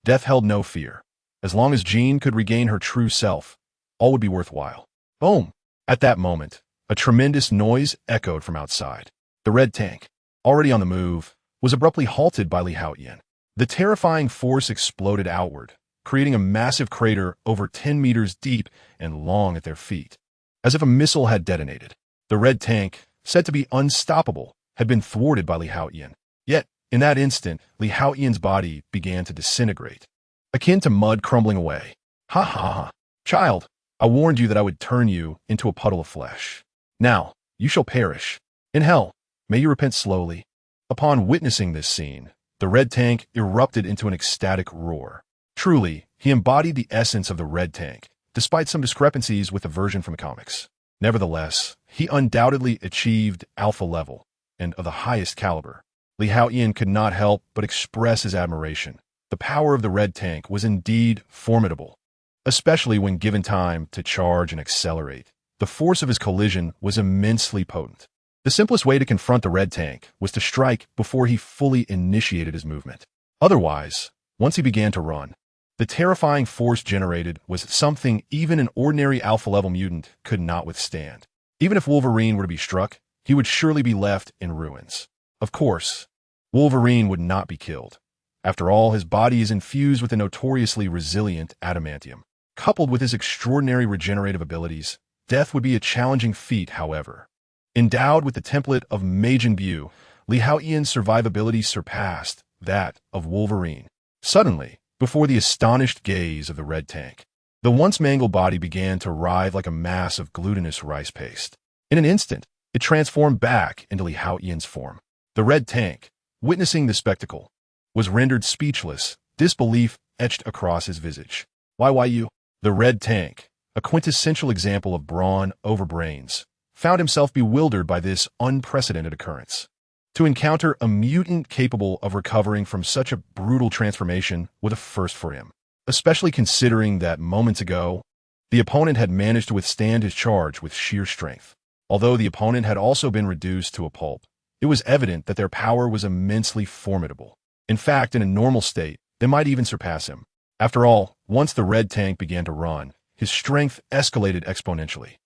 death held no fear. As long as Jean could regain her true self, all would be worthwhile. Boom! At that moment, a tremendous noise echoed from outside. The red tank, already on the move, was abruptly halted by Haotian. The terrifying force exploded outward, creating a massive crater over 10 meters deep and long at their feet. As if a missile had detonated, the red tank, said to be unstoppable, had been thwarted by Haotian. Yet, in that instant, Haotian's body began to disintegrate, akin to mud crumbling away. Ha ha ha. Child, I warned you that I would turn you into a puddle of flesh. Now, you shall perish. In hell, may you repent slowly. Upon witnessing this scene, the red tank erupted into an ecstatic roar. Truly, he embodied the essence of the red tank, despite some discrepancies with the version from the comics. Nevertheless, he undoubtedly achieved alpha level, and of the highest caliber. Haotian could not help but express his admiration. The power of the red tank was indeed formidable, especially when given time to charge and accelerate. The force of his collision was immensely potent. The simplest way to confront the red tank was to strike before he fully initiated his movement. Otherwise, once he began to run, the terrifying force generated was something even an ordinary alpha-level mutant could not withstand. Even if Wolverine were to be struck, he would surely be left in ruins. Of course, Wolverine would not be killed. After all, his body is infused with a notoriously resilient adamantium. Coupled with his extraordinary regenerative abilities, death would be a challenging feat, however. Endowed with the template of Majin Buu, Haotian's survivability surpassed that of Wolverine. Suddenly, before the astonished gaze of the red tank, the once mangled body began to writhe like a mass of glutinous rice paste. In an instant, it transformed back into Haotian's form. The red tank, witnessing the spectacle, was rendered speechless, disbelief etched across his visage. Why you? The red tank, a quintessential example of brawn over brains, found himself bewildered by this unprecedented occurrence. To encounter a mutant capable of recovering from such a brutal transformation was a first for him, especially considering that moments ago, the opponent had managed to withstand his charge with sheer strength. Although the opponent had also been reduced to a pulp, it was evident that their power was immensely formidable. In fact, in a normal state, they might even surpass him. After all, once the red tank began to run, his strength escalated exponentially.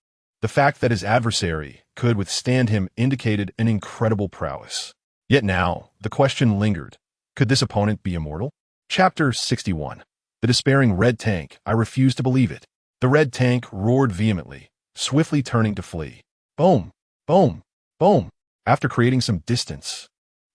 The fact that his adversary could withstand him indicated an incredible prowess. Yet now, the question lingered. Could this opponent be immortal? Chapter 61. The despairing red tank. I refuse to believe it. The red tank roared vehemently, swiftly turning to flee. Boom! Boom! Boom! After creating some distance,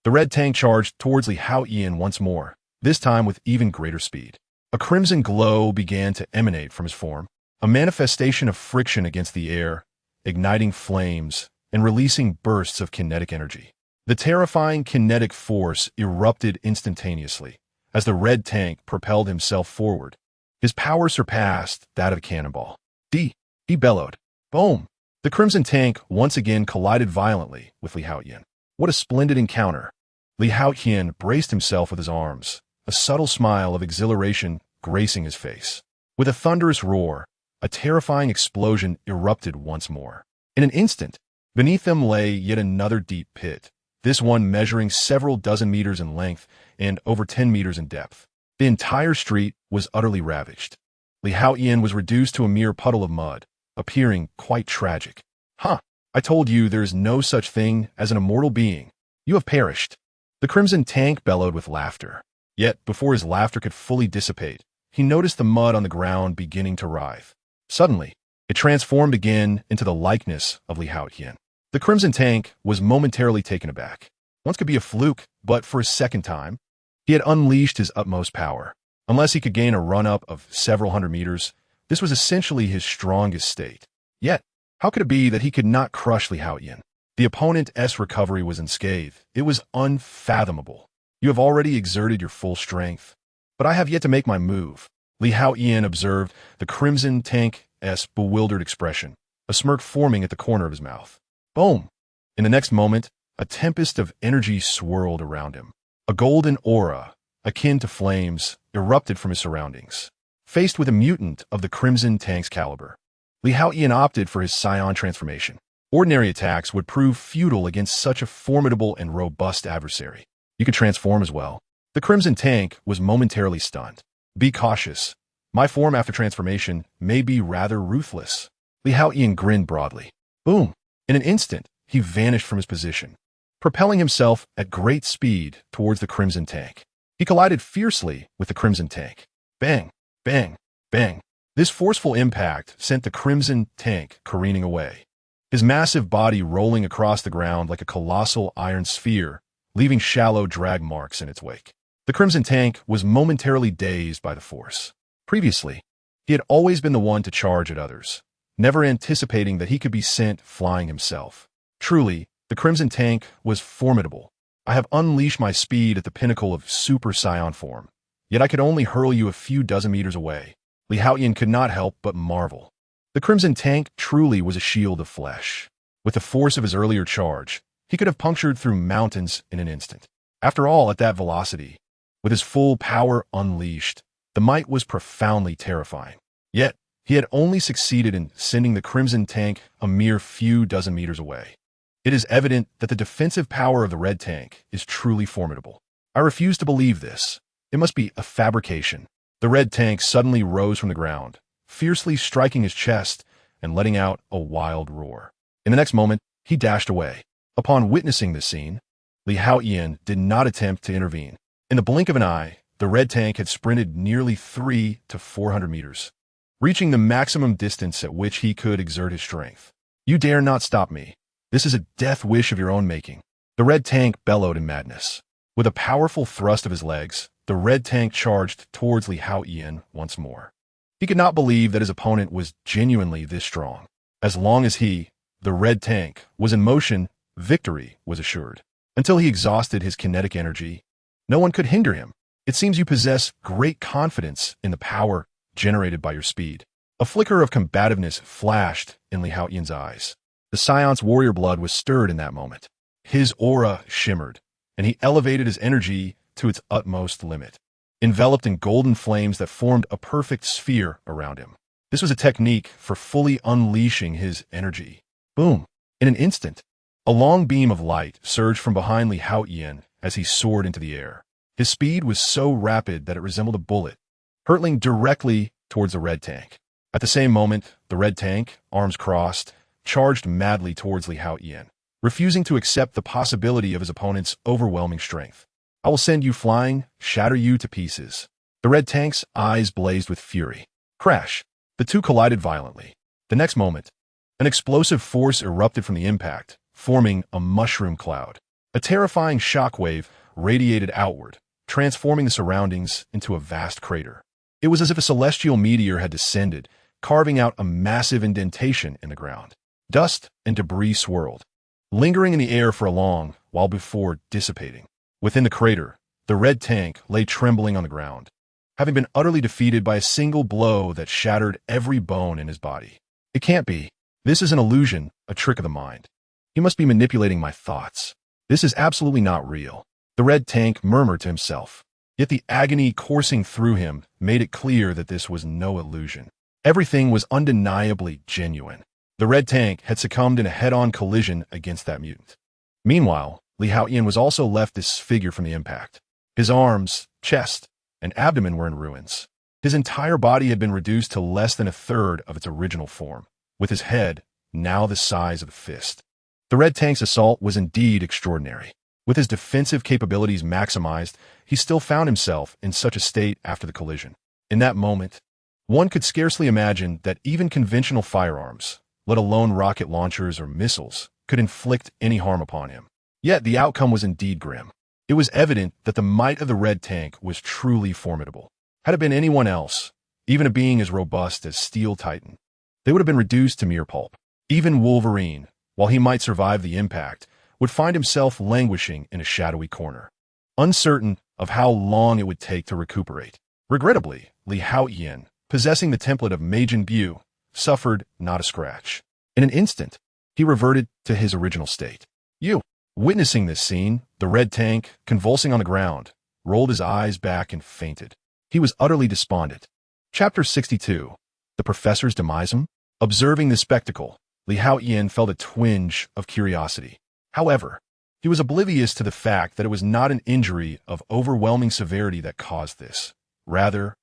the red tank charged towards Haotian once more, this time with even greater speed. A crimson glow began to emanate from his form, a manifestation of friction against the air, igniting flames and releasing bursts of kinetic energy. The terrifying kinetic force erupted instantaneously as the red tank propelled himself forward. His power surpassed that of a cannonball. He bellowed. Boom! The crimson tank once again collided violently with Haotian. What a splendid encounter! Haotian braced himself with his arms, a subtle smile of exhilaration gracing his face. With a thunderous roar, a terrifying explosion erupted once more. In an instant, beneath them lay yet another deep pit, this one measuring several dozen meters in length and over 10 meters in depth. The entire street was utterly ravaged. Haotian was reduced to a mere puddle of mud, appearing quite tragic. Huh! I told you there is no such thing as an immortal being. You have perished. The crimson tank bellowed with laughter. Yet, before his laughter could fully dissipate, he noticed the mud on the ground beginning to writhe. Suddenly, it transformed again into the likeness of Haotian. The crimson tank was momentarily taken aback. Once could be a fluke, but for a second time, he had unleashed his utmost power. Unless he could gain a run-up of several hundred meters, this was essentially his strongest state. Yet, how could it be that he could not crush Haotian? The opponent's recovery was unscathed. It was unfathomable. You have already exerted your full strength, but I have yet to make my move. Haotian observed the crimson tank's bewildered expression, a smirk forming at the corner of his mouth. Boom! In the next moment, a tempest of energy swirled around him. A golden aura, akin to flames, erupted from his surroundings. Faced with a mutant of the crimson tank's caliber, Haotian opted for his scion transformation. Ordinary attacks would prove futile against such a formidable and robust adversary. You could transform as well. The crimson tank was momentarily stunned. Be cautious. My form after transformation may be rather ruthless. Haotian grinned broadly. Boom! In an instant, he vanished from his position, propelling himself at great speed towards the crimson tank. He collided fiercely with the crimson tank. Bang! Bang! Bang! This forceful impact sent the crimson tank careening away, his massive body rolling across the ground like a colossal iron sphere, leaving shallow drag marks in its wake. The crimson tank was momentarily dazed by the force. Previously, he had always been the one to charge at others, never anticipating that he could be sent flying himself. Truly, the crimson tank was formidable. I have unleashed my speed at the pinnacle of super scion form, yet I could only hurl you a few dozen meters away. Haotian could not help but marvel. The crimson tank truly was a shield of flesh. With the force of his earlier charge, he could have punctured through mountains in an instant. After all, at that velocity, with his full power unleashed, the might was profoundly terrifying. Yet, he had only succeeded in sending the crimson tank a mere few dozen meters away. It is evident that the defensive power of the red tank is truly formidable. I refuse to believe this. It must be a fabrication. The red tank suddenly rose from the ground, fiercely striking his chest and letting out a wild roar. In the next moment, he dashed away. Upon witnessing this scene, Haotian did not attempt to intervene. In the blink of an eye, the red tank had sprinted nearly 300 to 400 meters, reaching the maximum distance at which he could exert his strength. You dare not stop me. This is a death wish of your own making. The red tank bellowed in madness. With a powerful thrust of his legs, the red tank charged towards Haotian once more. He could not believe that his opponent was genuinely this strong. As long as he, the red tank, was in motion, victory was assured. Until he exhausted his kinetic energy, no one could hinder him. It seems you possess great confidence in the power generated by your speed. A flicker of combativeness flashed in Li Haotian's eyes. The Scion's warrior blood was stirred in that moment. His aura shimmered, and he elevated his energy to its utmost limit, enveloped in golden flames that formed a perfect sphere around him. This was a technique for fully unleashing his energy. Boom! In an instant, a long beam of light surged from behind Li Haotian as he soared into the air. His speed was so rapid that it resembled a bullet, hurtling directly towards the red tank. At the same moment, the red tank, arms crossed, charged madly towards Li Haotian, refusing to accept the possibility of his opponent's overwhelming strength. I will send you flying, shatter you to pieces. The red tank's eyes blazed with fury. Crash! The two collided violently. The next moment, an explosive force erupted from the impact, forming a mushroom cloud. A terrifying shockwave radiated outward, transforming the surroundings into a vast crater. It was as if a celestial meteor had descended, carving out a massive indentation in the ground. Dust and debris swirled, lingering in the air for a long while before dissipating. Within the crater, the red tank lay trembling on the ground, having been utterly defeated by a single blow that shattered every bone in his body. It can't be. This is an illusion, a trick of the mind. He must be manipulating my thoughts. This is absolutely not real. The red tank murmured to himself. Yet the agony coursing through him made it clear that this was no illusion. Everything was undeniably genuine. The red tank had succumbed in a head-on collision against that mutant. Meanwhile, Li Haotian was also left disfigured from the impact. His arms, chest, and abdomen were in ruins. His entire body had been reduced to less than a third of its original form, with his head now the size of a fist. The red tank's assault was indeed extraordinary. With his defensive capabilities maximized, he still found himself in such a state after the collision. In that moment, one could scarcely imagine that even conventional firearms, let alone rocket launchers or missiles, could inflict any harm upon him. Yet the outcome was indeed grim. It was evident that the might of the red tank was truly formidable. Had it been anyone else, even a being as robust as Steel Titan, they would have been reduced to mere pulp. Even Wolverine, while he might survive the impact, would find himself languishing in a shadowy corner, uncertain of how long it would take to recuperate. Regrettably, Li Haotian, possessing the template of Majin Bu, suffered not a scratch. In an instant, he reverted to his original state. Witnessing this scene, the red tank, convulsing on the ground, rolled his eyes back and fainted. He was utterly despondent. Chapter 62. The Professor's Demise. Observing this spectacle, Li Haotian felt a twinge of curiosity. However, he was oblivious to the fact that it was not an injury of overwhelming severity that caused this. Rather,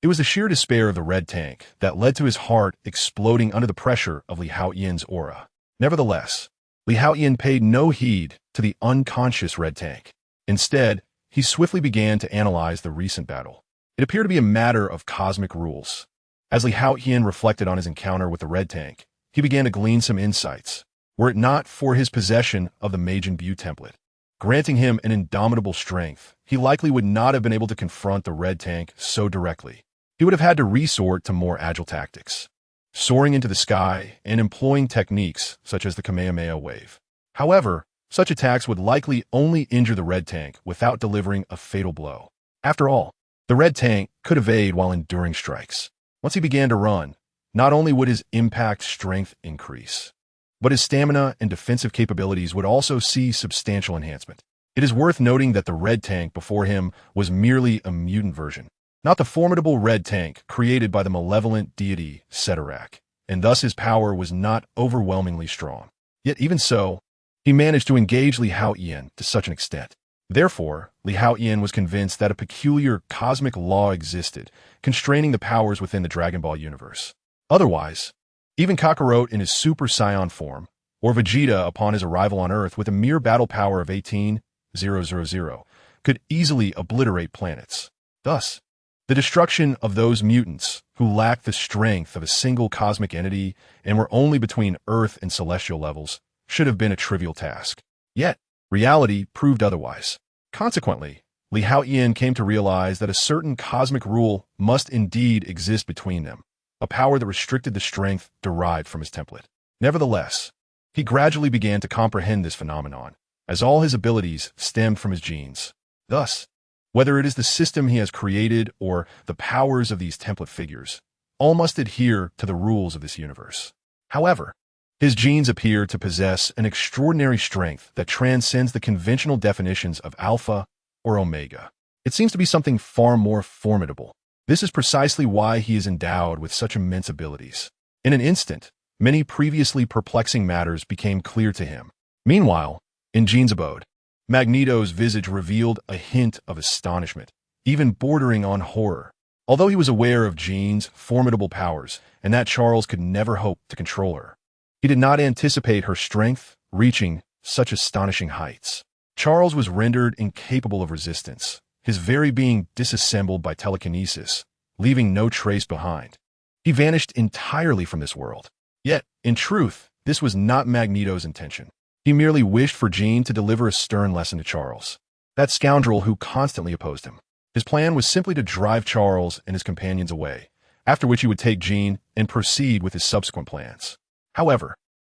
it was the sheer despair of the red tank that led to his heart exploding under the pressure of Li Haotian's aura. Nevertheless, Li Haotian paid no heed to the unconscious red tank. Instead, he swiftly began to analyze the recent battle. It appeared to be a matter of cosmic rules. As Li Haotian reflected on his encounter with the red tank, he began to glean some insights. Were it not for his possession of the Majin Bu template, granting him an indomitable strength, he likely would not have been able to confront the red tank so directly. He would have had to resort to more agile tactics, soaring into the sky and employing techniques such as the Kamehameha wave. However, such attacks would likely only injure the red tank without delivering a fatal blow. After all, the red tank could evade while enduring strikes. Once he began to run, not only would his impact strength increase, but his stamina and defensive capabilities would also see substantial enhancement. It is worth noting that the red tank before him was merely a mutant version, not the formidable red tank created by the malevolent deity Setarak, and thus his power was not overwhelmingly strong. Yet even so, he managed to engage Li Haotian to such an extent. Therefore, Li Haotian was convinced that a peculiar cosmic law existed, constraining the powers within the Dragon Ball universe. Otherwise, even Kakarot in his Super Saiyan form, or Vegeta upon his arrival on Earth with a mere battle power of 18,000, could easily obliterate planets. Thus, the destruction of those mutants who lacked the strength of a single cosmic entity and were only between Earth and celestial levels should have been a trivial task. Yet, reality proved otherwise. Consequently, Li Haotian came to realize that a certain cosmic rule must indeed exist between them, a power that restricted the strength derived from his template. Nevertheless, he gradually began to comprehend this phenomenon, as all his abilities stemmed from his genes. Thus, whether it is the system he has created or the powers of these template figures, All must adhere to the rules of this universe. However, his genes appear to possess an extraordinary strength that transcends the conventional definitions of alpha or omega. It seems to be something far more formidable. This is precisely why he is endowed with such immense abilities. In an instant, many previously perplexing matters became clear to him. Meanwhile, in Jean's abode, Magneto's visage revealed a hint of astonishment, even bordering on horror. Although he was aware of Jean's formidable powers and that Charles could never hope to control her, he did not anticipate her strength reaching such astonishing heights. Charles was rendered incapable of resistance, his very being disassembled by telekinesis, leaving no trace behind. He vanished entirely from this world. Yet, in truth, this was not Magneto's intention. He merely wished for Jean to deliver a stern lesson to Charles, that scoundrel who constantly opposed him. His plan was simply to drive Charles and his companions away, after which he would take Jean and proceed with his subsequent plans. However,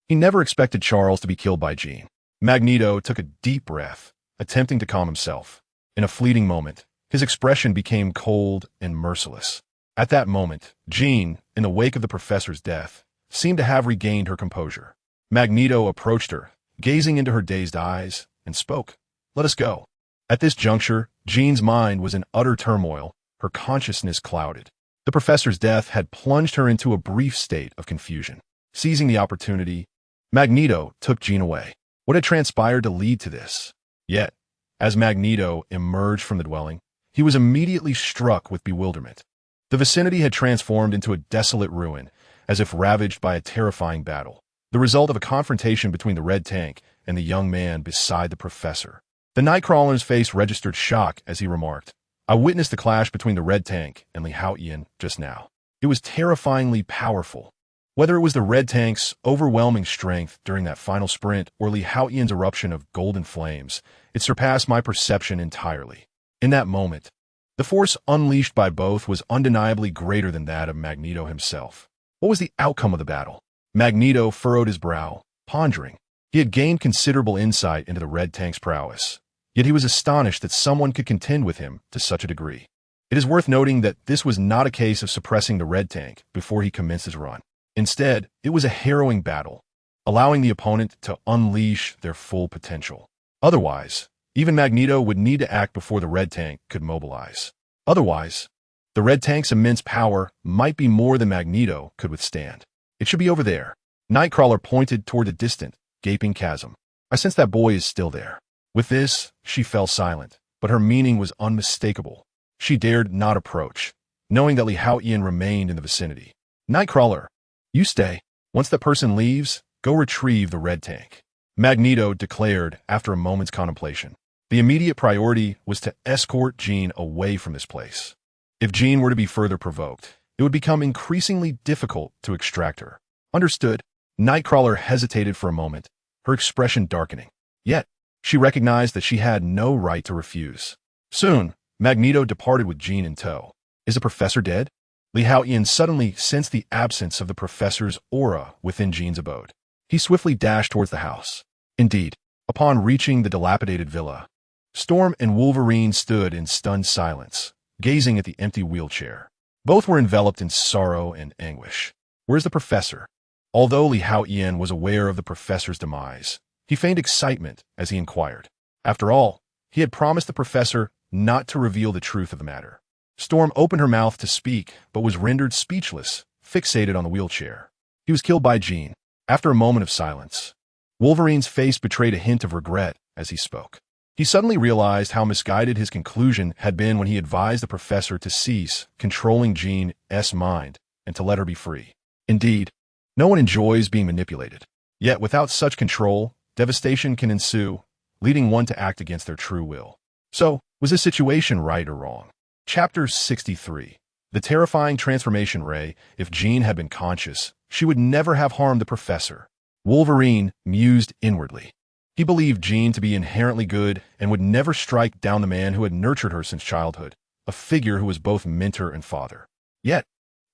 he never expected Charles to be killed by Jean. Magneto took a deep breath, attempting to calm himself. In a fleeting moment, his expression became cold and merciless. At that moment, Jean, in the wake of the professor's death, seemed to have regained her composure. Magneto approached her, gazing into her dazed eyes, and spoke, "Let us go." At this juncture, Jean's mind was in utter turmoil, her consciousness clouded. The professor's death had plunged her into a brief state of confusion. Seizing the opportunity, Magneto took Jean away. What had transpired to lead to this? Yet, as Magneto emerged from the dwelling, he was immediately struck with bewilderment. The vicinity had transformed into a desolate ruin, as if ravaged by a terrifying battle, the result of a confrontation between the red tank and the young man beside the professor. The Nightcrawler's face registered shock as he remarked, "I witnessed the clash between the red tank and Haotian just now. It was terrifyingly powerful. Whether it was the red tank's overwhelming strength during that final sprint or Haotian's eruption of golden flames, it surpassed my perception entirely. In that moment, the force unleashed by both was undeniably greater than that of Magneto himself. What was the outcome of the battle?" Magneto furrowed his brow, pondering. He had gained considerable insight into the red tank's prowess, yet he was astonished that someone could contend with him to such a degree. It is worth noting that this was not a case of suppressing the red tank before he commenced his run. Instead, it was a harrowing battle, allowing the opponent to unleash their full potential. Otherwise, even Magneto would need to act before the red tank could mobilize. Otherwise, the red tank's immense power might be more than Magneto could withstand. "It should be over there." Nightcrawler pointed toward the distant, gaping chasm. "I sense that boy is still there." With this, she fell silent, but her meaning was unmistakable. She dared not approach, knowing that Haotian remained in the vicinity. "Nightcrawler, you stay. Once the person leaves, go retrieve the red tank," Magneto declared after a moment's contemplation. The immediate priority was to escort Jean away from this place. If Jean were to be further provoked, it would become increasingly difficult to extract her. Understood. Nightcrawler hesitated for a moment, her expression darkening. Yet, she recognized that she had no right to refuse. Soon, Magneto departed with Jean in tow. Is the professor dead? Haotian suddenly sensed the absence of the professor's aura within Jean's abode. He swiftly dashed towards the house. Indeed, upon reaching the dilapidated villa, Storm and Wolverine stood in stunned silence, gazing at the empty wheelchair. Both were enveloped in sorrow and anguish. "Where's the professor?" Although Haotian was aware of the professor's demise, he feigned excitement as he inquired. After all, he had promised the professor not to reveal the truth of the matter. Storm opened her mouth to speak, but was rendered speechless, fixated on the wheelchair. "He was killed by Jean." After a moment of silence, Wolverine's face betrayed a hint of regret as he spoke. He suddenly realized how misguided his conclusion had been when he advised the professor to cease controlling Jean's mind and to let her be free. Indeed, no one enjoys being manipulated. Yet without such control, devastation can ensue, leading one to act against their true will. So, was this situation right or wrong? Chapter 63. The terrifying transformation ray. If Jean had been conscious, she would never have harmed the professor. Wolverine mused inwardly. He believed Jean to be inherently good and would never strike down the man who had nurtured her since childhood, a figure who was both mentor and father. Yet,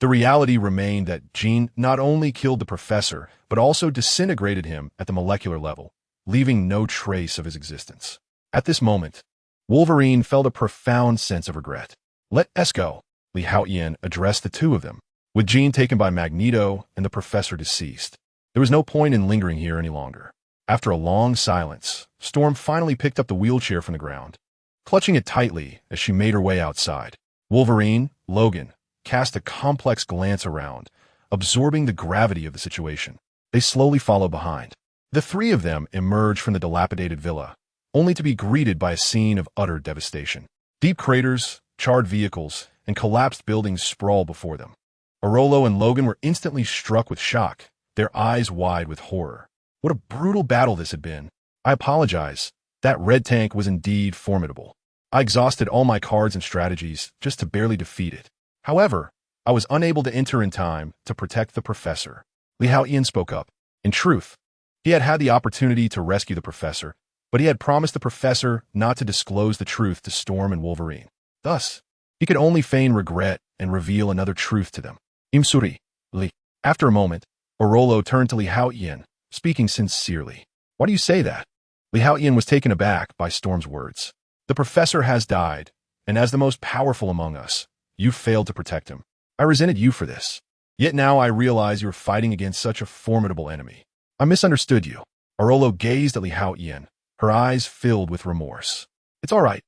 the reality remained that Jean not only killed the professor, but also disintegrated him at the molecular level, leaving no trace of his existence. At this moment, Wolverine felt a profound sense of regret. "Let us go," Haotian addressed the two of them. with Jean taken by Magneto and the professor deceased. There was no point in lingering here any longer. After a long silence, Storm finally picked up the wheelchair from the ground, clutching it tightly as she made her way outside. Wolverine, Logan, cast a complex glance around, absorbing the gravity of the situation. They slowly followed behind. The three of them emerged from the dilapidated villa, only to be greeted by a scene of utter devastation. Deep craters, charred vehicles, and collapsed buildings sprawled before them. Orolo and Logan were instantly struck with shock, their eyes wide with horror. What a brutal battle this had been. I apologize. That red tank was indeed formidable. I exhausted all my cards and strategies just to barely defeat it. However, I was unable to enter in time to protect the professor. Haotian spoke up. In truth, he had had the opportunity to rescue the professor, but he had promised the professor not to disclose the truth to Storm and Wolverine. Thus, he could only feign regret and reveal another truth to them. Imsuri, Li. After a moment, Orolo turned to Haotian, speaking sincerely. Why do you say that? Haotian was taken aback by Storm's words. The professor has died, and as the most powerful among us, you failed to protect him. I resented you for this. Yet now I realize you're fighting against such a formidable enemy. I misunderstood you. Orolo gazed at Haotian, her eyes filled with remorse. It's all right.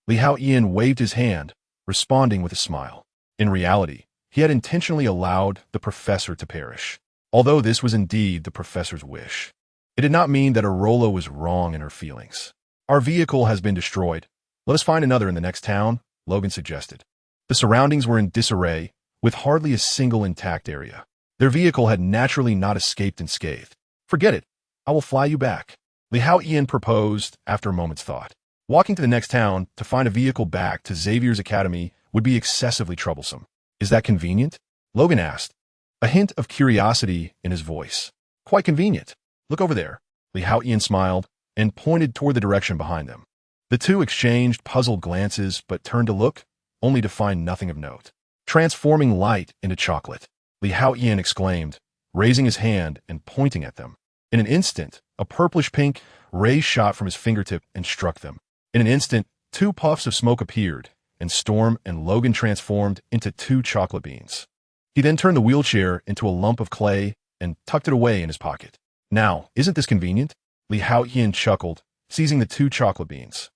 Haotian waved his hand, responding with a smile. In reality, he had intentionally allowed the professor to perish. Although this was indeed the professor's wish, it did not mean that Orolo was wrong in her feelings. Our vehicle has been destroyed. Let us find another in the next town, Logan suggested. The surroundings were in disarray, with hardly a single intact area. Their vehicle had naturally not escaped unscathed. Forget it. I will fly you back. Haotian proposed after a moment's thought. Walking to the next town to find a vehicle back to Xavier's academy would be excessively troublesome. Is that convenient? Logan asked, a hint of curiosity in his voice. Quite convenient. Look over there. Haotian smiled and pointed toward the direction behind them. The two exchanged puzzled glances but turned to look, only to find nothing of note. Transforming light into chocolate, Haotian exclaimed, raising his hand and pointing at them. In an instant, a purplish-pink ray shot from his fingertip and struck them. In an instant, two puffs of smoke appeared, and Storm and Logan transformed into two chocolate beans. He then turned the wheelchair into a lump of clay and tucked it away in his pocket. Now, isn't this convenient? Haotian chuckled, seizing the two chocolate beans.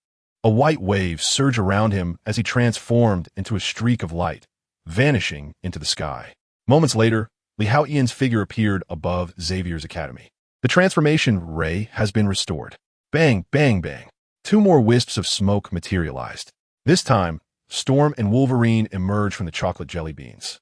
A white wave surged around him as he transformed into a streak of light, vanishing into the sky. Moments later, Haotian's figure appeared above Xavier's academy. The transformation ray has been restored. Bang, bang, bang. Two more wisps of smoke materialized. This time, Storm and Wolverine emerged from the chocolate jelly beans.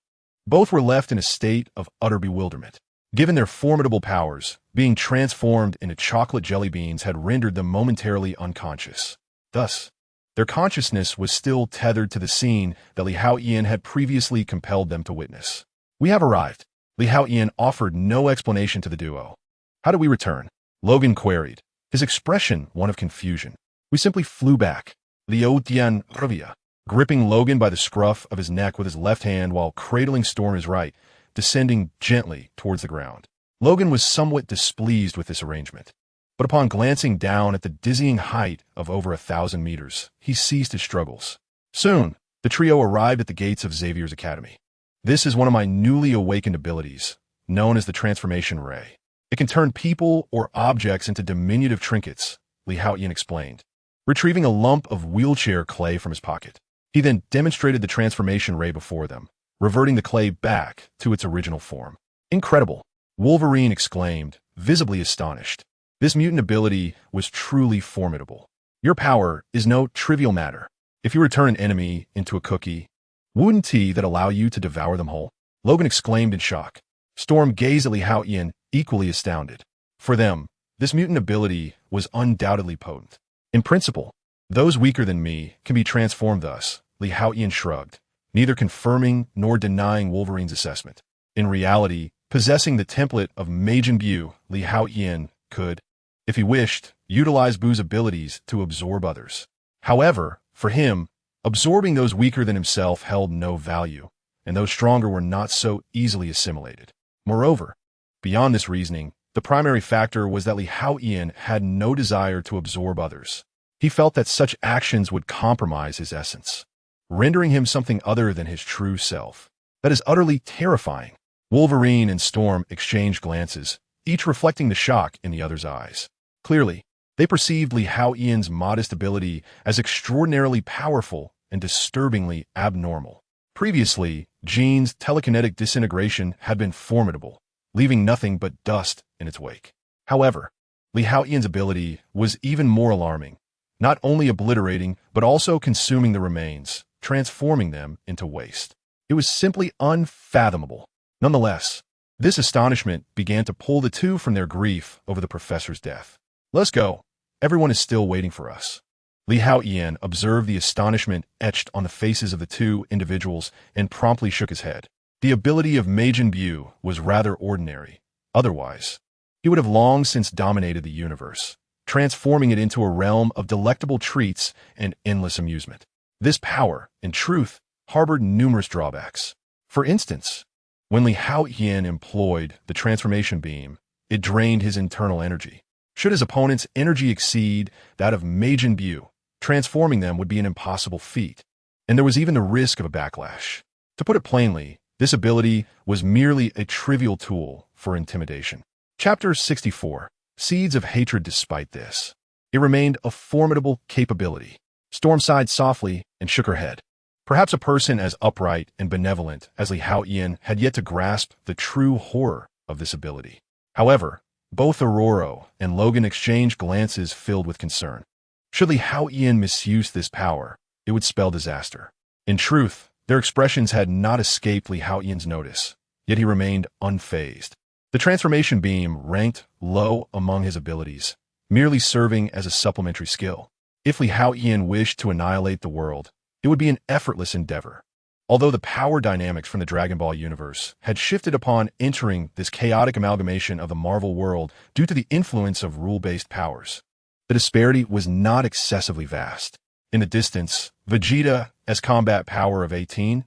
Both were left in a state of utter bewilderment. Given their formidable powers, being transformed into chocolate jelly beans had rendered them momentarily unconscious. Thus, their consciousness was still tethered to the scene that Haotian had previously compelled them to witness. We have arrived. Haotian offered no explanation to the duo. How do we return? Logan queried, his expression one of confusion. We simply flew back. Haotian Rivia, gripping Logan by the scruff of his neck with his left hand while cradling Storm his right, descending gently towards the ground. Logan was somewhat displeased with this arrangement, but upon glancing down at the dizzying height of over 1,000 meters, he ceased his struggles. Soon, the trio arrived at the gates of Xavier's academy. This is one of my newly awakened abilities, known as the Transformation Ray. It can turn people or objects into diminutive trinkets, Haotian explained, retrieving a lump of wheelchair clay from his pocket. He then demonstrated the Transformation Ray before them, reverting the clay back to its original form. Incredible, Wolverine exclaimed, visibly astonished. This mutant ability was truly formidable. Your power is no trivial matter. If you return an enemy into a cookie, wouldn't he that allow you to devour them whole? Logan exclaimed in shock. Storm gazed at Haotian, equally astounded. For them, this mutant ability was undoubtedly potent. In principle, those weaker than me can be transformed thus, Haotian shrugged, neither confirming nor denying Wolverine's assessment. In reality, possessing the template of Mage Imbue, Haotian could, if he wished, utilize Buu's abilities to absorb others. However, for him, absorbing those weaker than himself held no value, and those stronger were not so easily assimilated. Moreover, beyond this reasoning, the primary factor was that Haotian had no desire to absorb others. He felt that such actions would compromise his essence, rendering him something other than his true self. That is utterly terrifying. Wolverine and Storm exchanged glances, each reflecting the shock in the other's eyes. Clearly, they perceived Li Haotian's modest ability as extraordinarily powerful and disturbingly abnormal. Previously, Jean's telekinetic disintegration had been formidable, leaving nothing but dust in its wake. However, Li Haotian's ability was even more alarming, not only obliterating but also consuming the remains, transforming them into waste. It was simply unfathomable. Nonetheless, this astonishment began to pull the two from their grief over the professor's death. "Let's go. Everyone is still waiting for us." Li Haotian observed the astonishment etched on the faces of the two individuals and promptly shook his head. The ability of Magneto was rather ordinary. Otherwise, he would have long since dominated the universe, transforming it into a realm of delectable treats and endless amusement. This power, in truth, harbored numerous drawbacks. For instance, when Li Haotian employed the transformation beam, it drained his internal energy. Should his opponent's energy exceed that of Magneto, transforming them would be an impossible feat, and there was even the risk of a backlash. To put it plainly, this ability was merely a trivial tool for intimidation. Chapter 64. Seeds of Hatred. Despite this, it remained a formidable capability. Storm sighed softly and shook her head. Perhaps a person as upright and benevolent as Li Haotian had yet to grasp the true horror of this ability. However, both Aurora and Logan exchanged glances filled with concern. Should Li Haotian misuse this power, it would spell disaster. In truth, their expressions had not escaped Li Haotian's notice, yet he remained unfazed. The transformation beam ranked low among his abilities, merely serving as a supplementary skill. If Li Haotian wished to annihilate the world, it would be an effortless endeavor. Although the power dynamics from the Dragon Ball universe had shifted upon entering this chaotic amalgamation of the Marvel world due to the influence of rule-based powers, the disparity was not excessively vast. In the distance, Vegeta, as combat power of 18,000,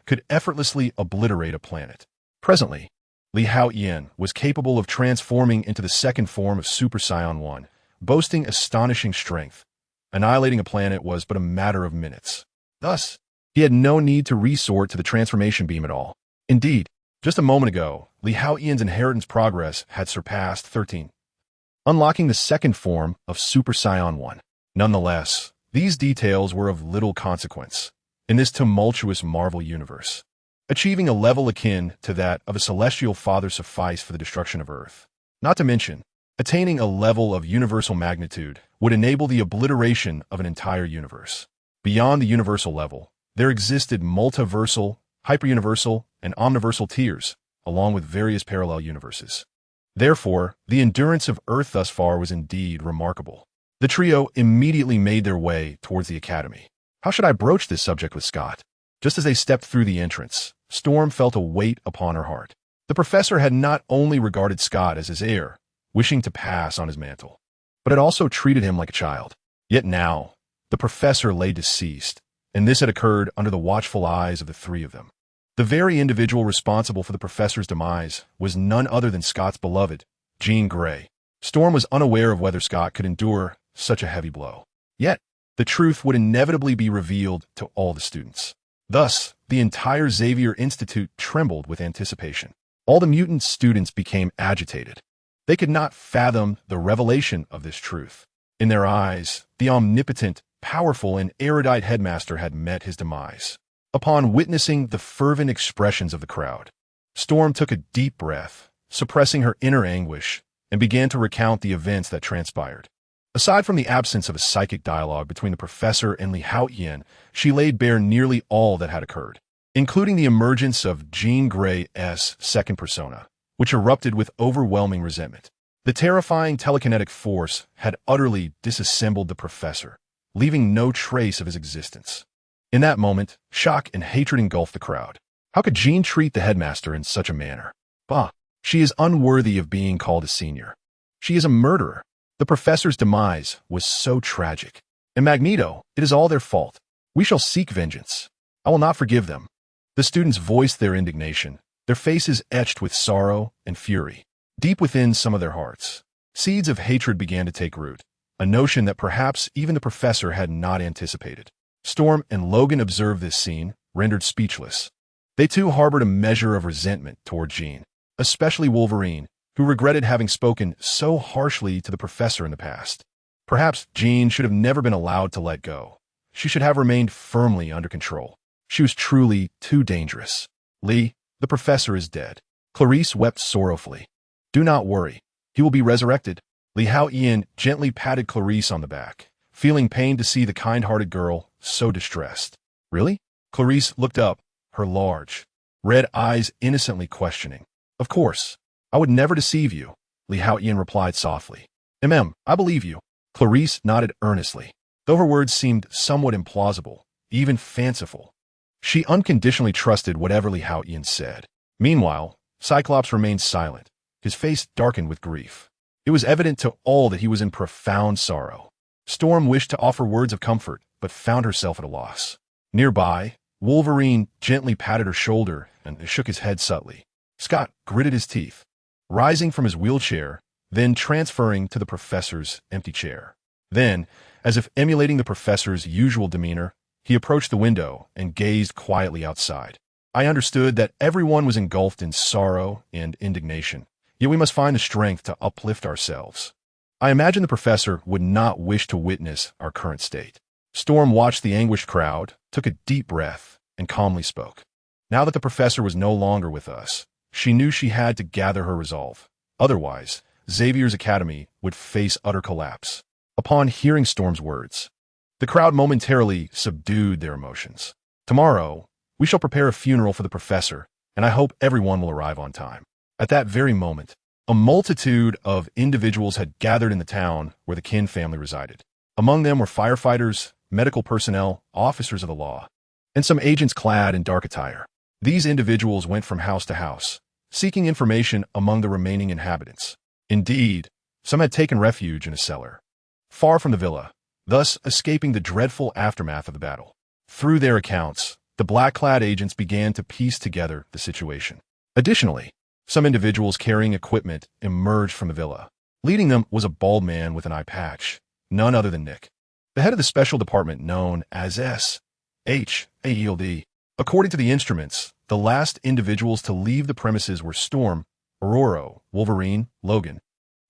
could effortlessly obliterate a planet. Presently, Li Haotian was capable of transforming into the second form of Super Saiyan 1, boasting astonishing strength. Annihilating a planet was but a matter of minutes. Thus, he had no need to resort to the transformation beam at all. Indeed, just a moment ago, Li Haotian's inheritance progress had surpassed 13, unlocking the second form of Super Saiyan 1. Nonetheless, these details were of little consequence in this tumultuous Marvel universe. Achieving a level akin to that of a celestial father sufficed for the destruction of Earth. Not to mention, attaining a level of universal magnitude would enable the obliteration of an entire universe. Beyond the universal level, there existed multiversal, hyperuniversal, and omniversal tiers, along with various parallel universes. Therefore, the endurance of Earth thus far was indeed remarkable. The trio immediately made their way towards the academy. How should I broach this subject with Scott? Just as they stepped through the entrance, Storm felt a weight upon her heart. The professor had not only regarded Scott as his heir, wishing to pass on his mantle, but had also treated him like a child. Yet now, the professor lay deceased, and this had occurred under the watchful eyes of the three of them. The very individual responsible for the professor's demise was none other than Scott's beloved, Jean Grey. Storm was unaware of whether Scott could endure such a heavy blow. Yet, the truth would inevitably be revealed to all the students. Thus, the entire Xavier Institute trembled with anticipation. All the mutant students became agitated. They could not fathom the revelation of this truth. In their eyes, the omnipotent, powerful, and erudite headmaster had met his demise. Upon witnessing the fervent expressions of the crowd, Storm took a deep breath, suppressing her inner anguish, and began to recount the events that transpired. Aside from the absence of a psychic dialogue between the professor and Li Haotian, she laid bare nearly all that had occurred, including the emergence of Jean Grey's second persona, which erupted with overwhelming resentment. The terrifying telekinetic force had utterly disassembled the professor, leaving no trace of his existence. In that moment, shock and hatred engulfed the crowd. How could Jean treat the headmaster in such a manner? Bah! She is unworthy of being called a senior. She is a murderer. The professor's demise was so tragic. And Magneto, it is all their fault. We shall seek vengeance. I will not forgive them. The students voiced their indignation, their faces etched with sorrow and fury. Deep within some of their hearts, seeds of hatred began to take root, a notion that perhaps even the professor had not anticipated. Storm and Logan observed this scene, rendered speechless. They too harbored a measure of resentment toward Jean, especially Wolverine, who regretted having spoken so harshly to the professor in the past. Perhaps Jean should have never been allowed to let go. She should have remained firmly under control. She was truly too dangerous. Lee, the professor is dead. Clarice wept sorrowfully. Do not worry. He will be resurrected. Li Haotian gently patted Clarice on the back, feeling pain to see the kind-hearted girl so distressed. Really? Clarice looked up, her large, red eyes innocently questioning. Of course. I would never deceive you, Li Haotian replied softly. I believe you. Clarice nodded earnestly, though her words seemed somewhat implausible, even fanciful. She unconditionally trusted whatever Li Haotian said. Meanwhile, Cyclops remained silent, his face darkened with grief. It was evident to all that he was in profound sorrow. Storm wished to offer words of comfort, but found herself at a loss. Nearby, Wolverine gently patted her shoulder and shook his head subtly. Scott gritted his teeth, rising from his wheelchair, then transferring to the professor's empty chair. Then, as if emulating the professor's usual demeanor, he approached the window and gazed quietly outside. I understood that everyone was engulfed in sorrow and indignation, yet we must find the strength to uplift ourselves. I imagined the professor would not wish to witness our current state. Storm watched the anguished crowd, took a deep breath, and calmly spoke. Now that the professor was no longer with us, she knew she had to gather her resolve. Otherwise, Xavier's academy would face utter collapse. Upon hearing Storm's words, the crowd momentarily subdued their emotions. Tomorrow, we shall prepare a funeral for the professor, and I hope everyone will arrive on time. At that very moment, a multitude of individuals had gathered in the town where the Kin family resided. Among them were firefighters, medical personnel, officers of the law, and some agents clad in dark attire. These individuals went from house to house, seeking information among the remaining inhabitants. Indeed, some had taken refuge in a cellar, far from the villa, thus escaping the dreadful aftermath of the battle. Through their accounts, the black-clad agents began to piece together the situation. Additionally, some individuals carrying equipment emerged from the villa. Leading them was a bald man with an eye patch, none other than Nick, the head of the special department known as SHAELD. According to the instruments, the last individuals to leave the premises were Storm, Aurora, Wolverine, Logan,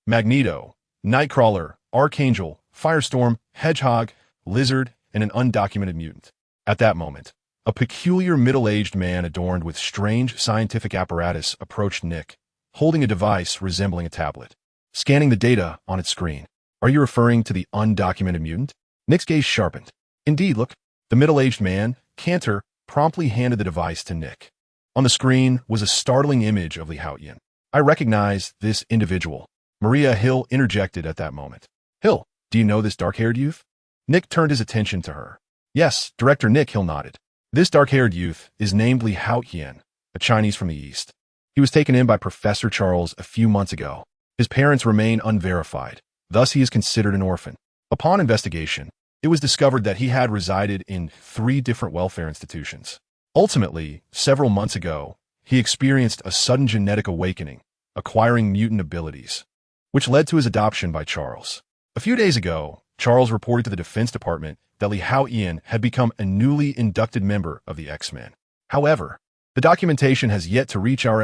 Magneto, Nightcrawler, Archangel, Firestorm, Hedgehog, Lizard, and an undocumented mutant. At that moment, a peculiar middle-aged man adorned with strange scientific apparatus approached Nick, holding a device resembling a tablet, scanning the data on its screen. Are you referring to the undocumented mutant? Nick's gaze sharpened. Indeed, look. The middle-aged man, Cantor, promptly handed the device to Nick. On the screen was a startling image of Li Haotian. I recognize this individual. Maria Hill interjected at that moment. Hill, do you know this dark-haired youth? Nick turned his attention to her. Yes, Director Nick, Hill nodded. This dark-haired youth is named Li Haotian, a Chinese from the East. He was taken in by Professor Charles a few months ago. His parents remain unverified, thus he is considered an orphan. Upon investigation, it was discovered that he had resided in 3 different welfare institutions. Ultimately, several months ago, he experienced a sudden genetic awakening, acquiring mutant abilities, which led to his adoption by Charles. A few days ago, Charles reported to the Defense Department that Li Haotian had become a newly inducted member of the X-Men. However, the documentation has yet to reach our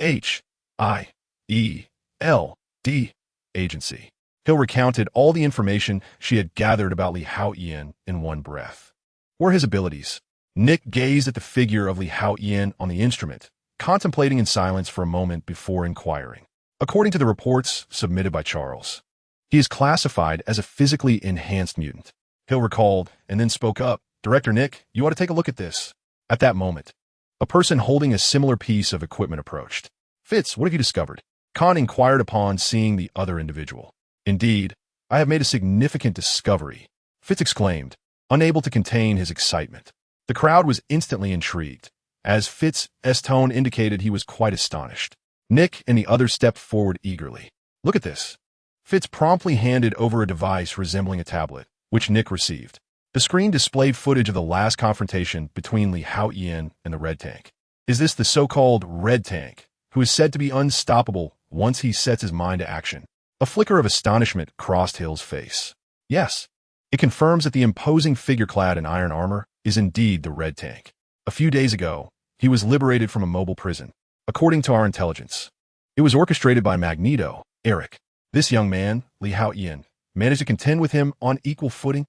SHIELD agency. Hill recounted all the information she had gathered about Li Haotian in one breath. Were his abilities? Nick gazed at the figure of Li Haotian on the instrument, contemplating in silence for a moment before inquiring. According to the reports submitted by Charles, he is classified as a physically enhanced mutant. Hill recalled and then spoke up. Director Nick, you ought to take a look at this. At that moment, a person holding a similar piece of equipment approached. Fitz, what have you discovered? Khan inquired upon seeing the other individual. Indeed, I have made a significant discovery, Fitz exclaimed, unable to contain his excitement. The crowd was instantly intrigued, as Fitz's tone indicated he was quite astonished. Nick and the others stepped forward eagerly. Look at this. Fitz promptly handed over a device resembling a tablet, which Nick received. The screen displayed footage of the last confrontation between Li Haotian and the Red Tank. Is this the so-called Red Tank, who is said to be unstoppable once he sets his mind to action? A flicker of astonishment crossed Hill's face. Yes, it confirms that the imposing figure clad in iron armor is indeed the Red Tank. A few days ago, he was liberated from a mobile prison, according to our intelligence. It was orchestrated by Magneto, Eric. This young man, Haotian, managed to contend with him on equal footing?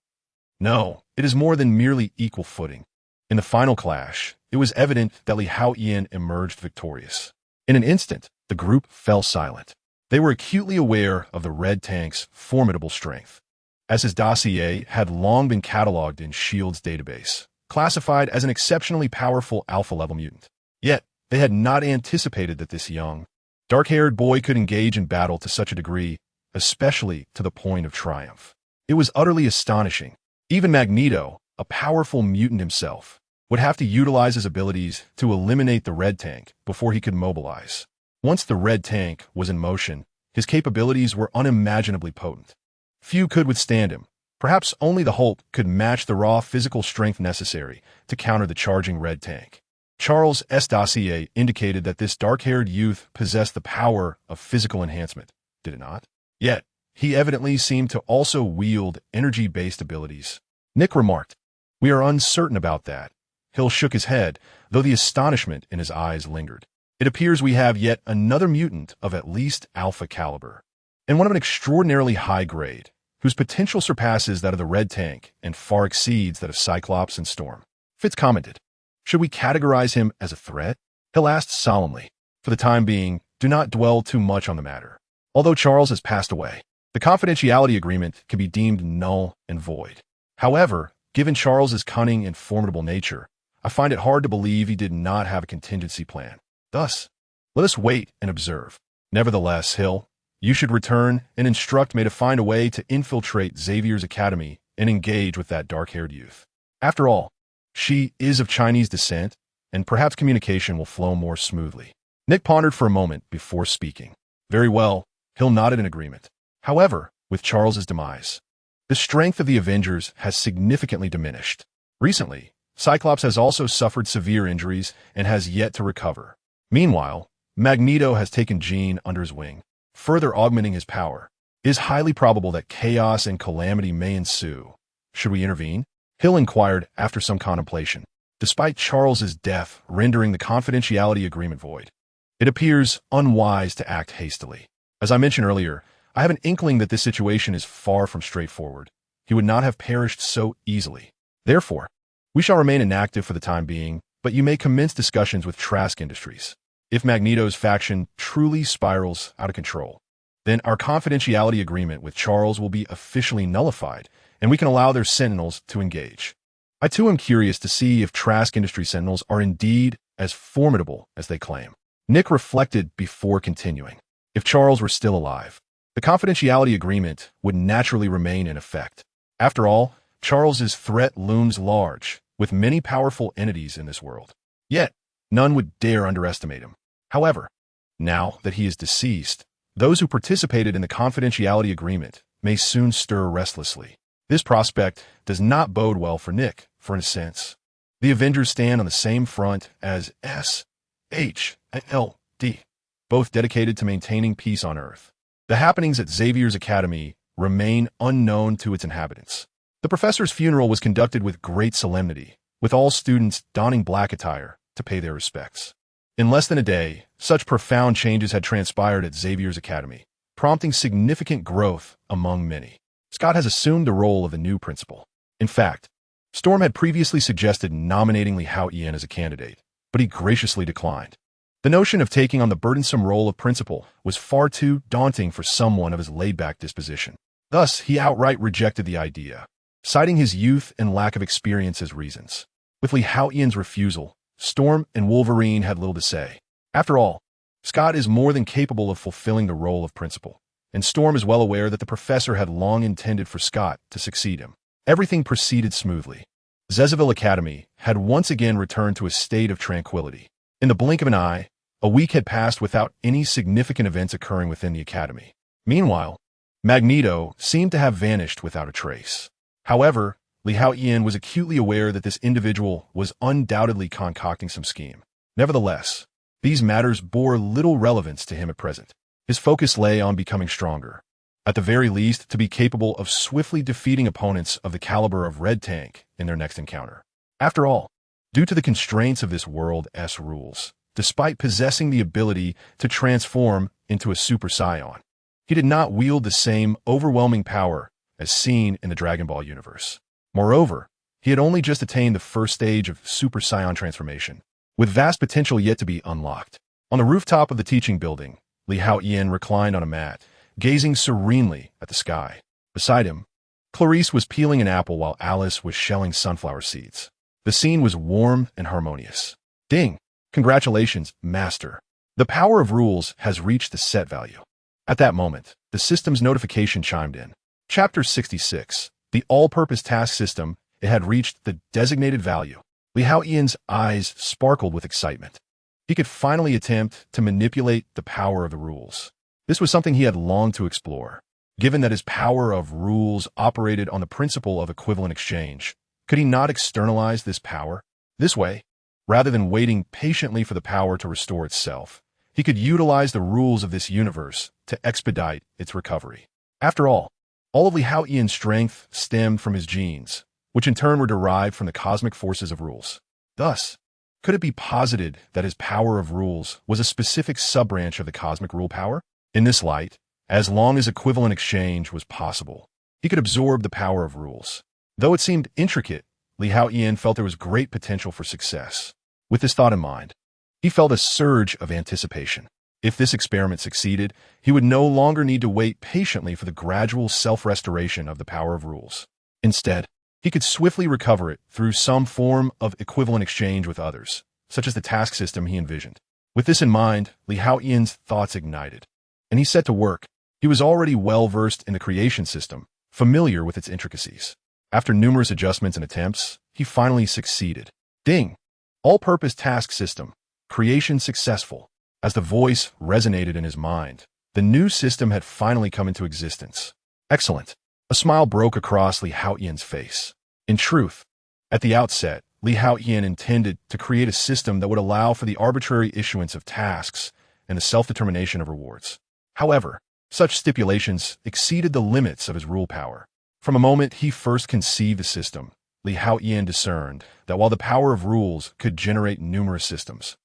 No, it is more than merely equal footing. In the final clash, it was evident that Haotian emerged victorious. In an instant, the group fell silent. They were acutely aware of the Red Tank's formidable strength, as his dossier had long been cataloged in S.H.I.E.L.D.'s database, classified as an exceptionally powerful alpha-level mutant. Yet, they had not anticipated that this young, dark-haired boy could engage in battle to such a degree, especially to the point of triumph. It was utterly astonishing. Even Magneto, a powerful mutant himself, would have to utilize his abilities to eliminate the Red Tank before he could mobilize. Once the Red Tank was in motion, his capabilities were unimaginably potent. Few could withstand him. Perhaps only the Hulk could match the raw physical strength necessary to counter the charging Red Tank. Charles' dossier indicated that this dark-haired youth possessed the power of physical enhancement, did it not? Yet, he evidently seemed to also wield energy-based abilities. Nick remarked, "We are uncertain about that." Hill shook his head, though the astonishment in his eyes lingered. "It appears we have yet another mutant of at least alpha caliber, and one of an extraordinarily high grade, whose potential surpasses that of the Red Tank and far exceeds that of Cyclops and Storm." Fitz commented, "Should we categorize him as a threat?" Hill asked solemnly, "For the time being, do not dwell too much on the matter. Although Charles has passed away, the confidentiality agreement can be deemed null and void. However, given Charles's cunning and formidable nature, I find it hard to believe he did not have a contingency plan. Thus, let us wait and observe. Nevertheless, Hill, you should return and instruct me to find a way to infiltrate Xavier's academy and engage with that dark-haired youth. After all, she is of Chinese descent, and perhaps communication will flow more smoothly." Nick pondered for a moment before speaking. Very well, Hill nodded in agreement. However, with Charles's demise, the strength of the Avengers has significantly diminished. Recently, Cyclops has also suffered severe injuries and has yet to recover. Meanwhile, Magneto has taken Jean under his wing, further augmenting his power. It is highly probable that chaos and calamity may ensue. Should we intervene? Hill inquired after some contemplation. Despite Charles's death rendering the confidentiality agreement void, it appears unwise to act hastily. As I mentioned earlier, I have an inkling that this situation is far from straightforward. He would not have perished so easily. Therefore, we shall remain inactive for the time being, but you may commence discussions with Trask Industries. If Magneto's faction truly spirals out of control, then our confidentiality agreement with Charles will be officially nullified, and we can allow their Sentinels to engage. I too am curious to see if Trask Industries Sentinels are indeed as formidable as they claim. Nick reflected before continuing. If Charles were still alive, the confidentiality agreement would naturally remain in effect. After all, Charles's threat looms large, with many powerful entities in this world. Yet, none would dare underestimate him. However, now that he is deceased, those who participated in the confidentiality agreement may soon stir restlessly. This prospect does not bode well for Nick, for in a sense, the Avengers stand on the same front as S.H.I.E.L.D., both dedicated to maintaining peace on Earth. The happenings at Xavier's academy remain unknown to its inhabitants. The professor's funeral was conducted with great solemnity, with all students donning black attire to pay their respects. In less than a day, such profound changes had transpired at Xavier's academy, prompting significant growth among many. Scott has assumed the role of the new principal. In fact, Storm had previously suggested nominating Haotian as a candidate, but he graciously declined. The notion of taking on the burdensome role of principal was far too daunting for someone of his laid-back disposition. Thus, he outright rejected the idea, citing his youth and lack of experience as reasons. With Haotian's refusal, Storm and Wolverine had little to say. After all, Scott is more than capable of fulfilling the role of principal, and Storm is well aware that the professor had long intended for Scott to succeed him. Everything proceeded smoothly. Xavier Academy had once again returned to a state of tranquility. In the blink of an eye, a week had passed without any significant events occurring within the academy. Meanwhile, Magneto seemed to have vanished without a trace. However, Haotian was acutely aware that this individual was undoubtedly concocting some scheme. Nevertheless, these matters bore little relevance to him at present. His focus lay on becoming stronger, at the very least to be capable of swiftly defeating opponents of the caliber of Red Tank in their next encounter. After all, due to the constraints of this world's rules. Despite possessing the ability to transform into a super scion, he did not wield the same overwhelming power as seen in the Dragon Ball universe. Moreover, he had only just attained the first stage of super scion transformation, with vast potential yet to be unlocked. On the rooftop of the teaching building, Haotian reclined on a mat, gazing serenely at the sky. Beside him, Clarice was peeling an apple while Alice was shelling sunflower seeds. The scene was warm and harmonious. Ding! Congratulations, Master. The power of rules has reached the set value. At that moment, the system's notification chimed in. Chapter 66. The all-purpose task system. It had reached the designated value. Haotian's eyes sparkled with excitement. He could finally attempt to manipulate the power of the rules. This was something he had longed to explore. Given that his power of rules operated on the principle of equivalent exchange, could he not externalize this power? This way, rather than waiting patiently for the power to restore itself, he could utilize the rules of this universe to expedite its recovery. After all of Haotian's strength stemmed from his genes, which in turn were derived from the cosmic forces of rules. Thus, could it be posited that his power of rules was a specific sub-branch of the cosmic rule power? In this light, as long as equivalent exchange was possible, he could absorb the power of rules. Though it seemed intricate, Haotian felt there was great potential for success. With this thought in mind, he felt a surge of anticipation. If this experiment succeeded, he would no longer need to wait patiently for the gradual self-restoration of the power of rules. Instead, he could swiftly recover it through some form of equivalent exchange with others, such as the task system he envisioned. With this in mind, Haotian's thoughts ignited, and he set to work. He was already well-versed in the creation system, familiar with its intricacies. After numerous adjustments and attempts, he finally succeeded. Ding! All-purpose task system. Creation successful. As the voice resonated in his mind, the new system had finally come into existence. Excellent. A smile broke across Haotian's face. In truth, at the outset, Haotian intended to create a system that would allow for the arbitrary issuance of tasks and the self-determination of rewards. However, such stipulations exceeded the limits of his rule power. From a moment he first conceived the system, Haotian discerned that while the power of rules could generate numerous systems,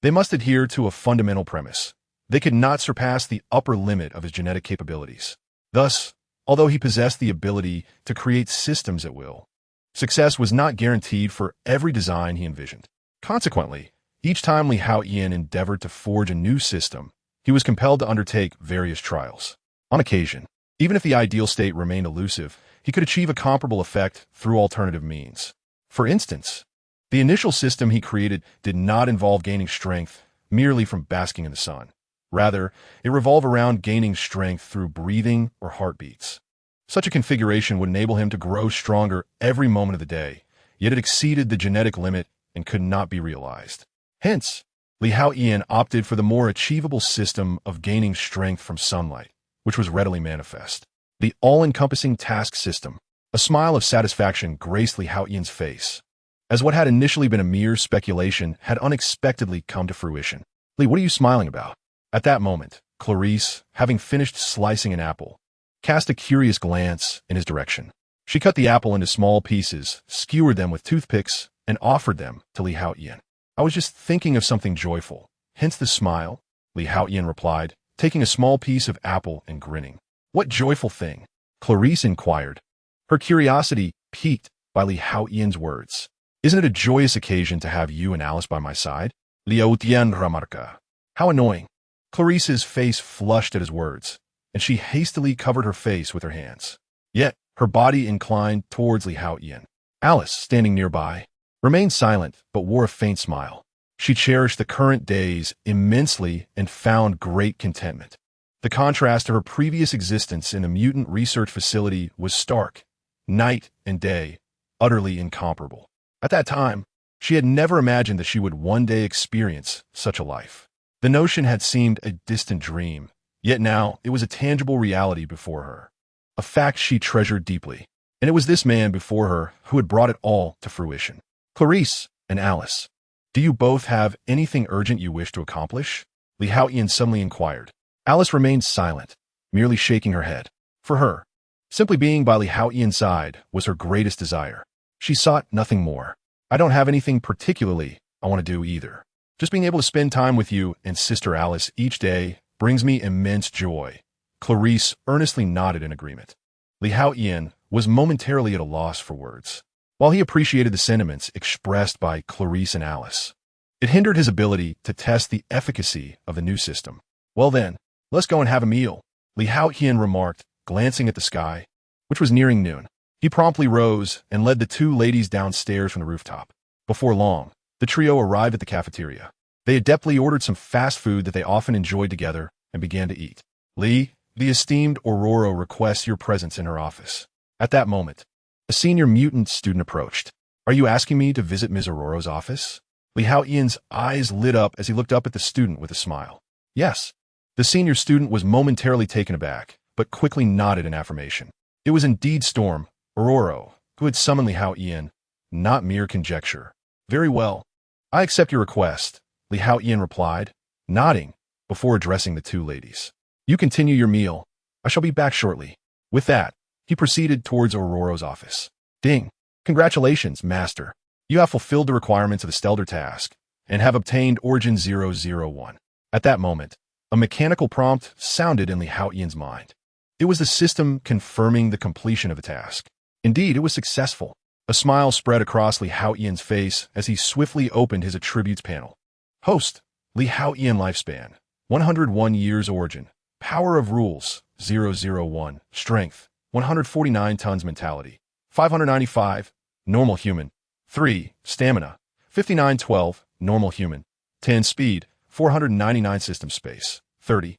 they must adhere to a fundamental premise. They could not surpass the upper limit of his genetic capabilities. Thus, although he possessed the ability to create systems at will, success was not guaranteed for every design he envisioned. Consequently, each time Haotian endeavored to forge a new system, he was compelled to undertake various trials. On occasion, even if the ideal state remained elusive, he could achieve a comparable effect through alternative means. For instance, the initial system he created did not involve gaining strength merely from basking in the sun. Rather, it revolved around gaining strength through breathing or heartbeats. Such a configuration would enable him to grow stronger every moment of the day, yet it exceeded the genetic limit and could not be realized. Hence, Haotian opted for the more achievable system of gaining strength from sunlight, which was readily manifest. The all-encompassing task system. A smile of satisfaction graced Haotian's face, as what had initially been a mere speculation had unexpectedly come to fruition. What are you smiling about? At that moment, Clarice, having finished slicing an apple, cast a curious glance in his direction. She cut the apple into small pieces, skewered them with toothpicks, and offered them to Haotian. I was just thinking of something joyful, hence the smile, Haotian replied, taking a small piece of apple and grinning. What joyful thing? Clarice inquired, her curiosity piqued by Haotian's words. Isn't it a joyous occasion to have you and Alice by my side? Haotian remarca. How annoying. Clarice's face flushed at his words, and she hastily covered her face with her hands. Yet, her body inclined towards Haotian. Alice, standing nearby, remained silent but wore a faint smile. She cherished the current days immensely and found great contentment. The contrast to her previous existence in a mutant research facility was stark. Night and day, utterly incomparable. At that time, she had never imagined that she would one day experience such a life. The notion had seemed a distant dream, yet now it was a tangible reality before her, a fact she treasured deeply. And it was this man before her who had brought it all to fruition. Clarice and Alice, do you both have anything urgent you wish to accomplish? Haotian suddenly inquired. Alice remained silent, merely shaking her head. For her, simply being by Haotian's side was her greatest desire. She sought nothing more. I don't have anything particularly I want to do either. Just being able to spend time with you and Sister Alice each day brings me immense joy. Clarice earnestly nodded in agreement. Li Haotian was momentarily at a loss for words. While he appreciated the sentiments expressed by Clarice and Alice, it hindered his ability to test the efficacy of the new system. Well then, let's go and have a meal, Li Haotian remarked, glancing at the sky, which was nearing noon. He promptly rose and led the two ladies downstairs from the rooftop. Before long, the trio arrived at the cafeteria. They adeptly ordered some fast food that they often enjoyed together and began to eat. Li, the esteemed Aurora requests your presence in her office. At that moment, a senior mutant student approached. Are you asking me to visit Ms. Aurora's office? Li Haotian's eyes lit up as he looked up at the student with a smile. Yes. The senior student was momentarily taken aback, but quickly nodded in affirmation. It was indeed Storm, Aurora, who had summoned Li Haotian, not mere conjecture. Very well. I accept your request, Li Haotian replied, nodding, before addressing the two ladies. You continue your meal. I shall be back shortly. With that, he proceeded towards Aurora's office. Ding. Congratulations, Master. You have fulfilled the requirements of the Stellar task and have obtained Origin 001. At that moment, a mechanical prompt sounded in Li Haotian's mind. It was the system confirming the completion of the task. Indeed, it was successful. A smile spread across Li Haotian's face as he swiftly opened his attributes panel. Host, Li Haotian lifespan, 101 years origin, power of rules, 001, strength, 149 tons mentality, 595, normal human, 3, stamina, 5912, normal human, 10 speed, 499 system space, 30,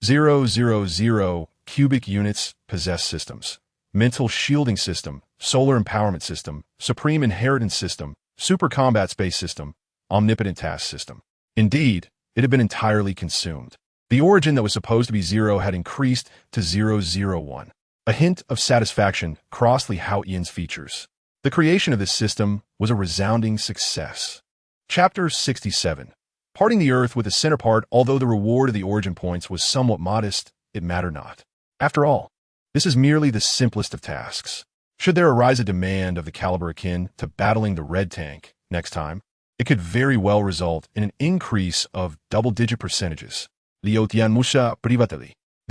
000 cubic units, possessed systems, mental shielding system, solar empowerment system, supreme inheritance system, super combat space system, omnipotent task system. Indeed, it had been entirely consumed. The origin that was supposed to be 0 had increased to 001. A hint of satisfaction crossed Li Haotian's features. The creation of this system was a resounding success. Chapter 67. Parting the Earth with a counterpart. Although the reward of the origin points was somewhat modest, it mattered not. After all, this is merely the simplest of tasks. Should there arise a demand of the caliber akin to battling the red tank next time, it could very well result in an increase of double-digit percentages. The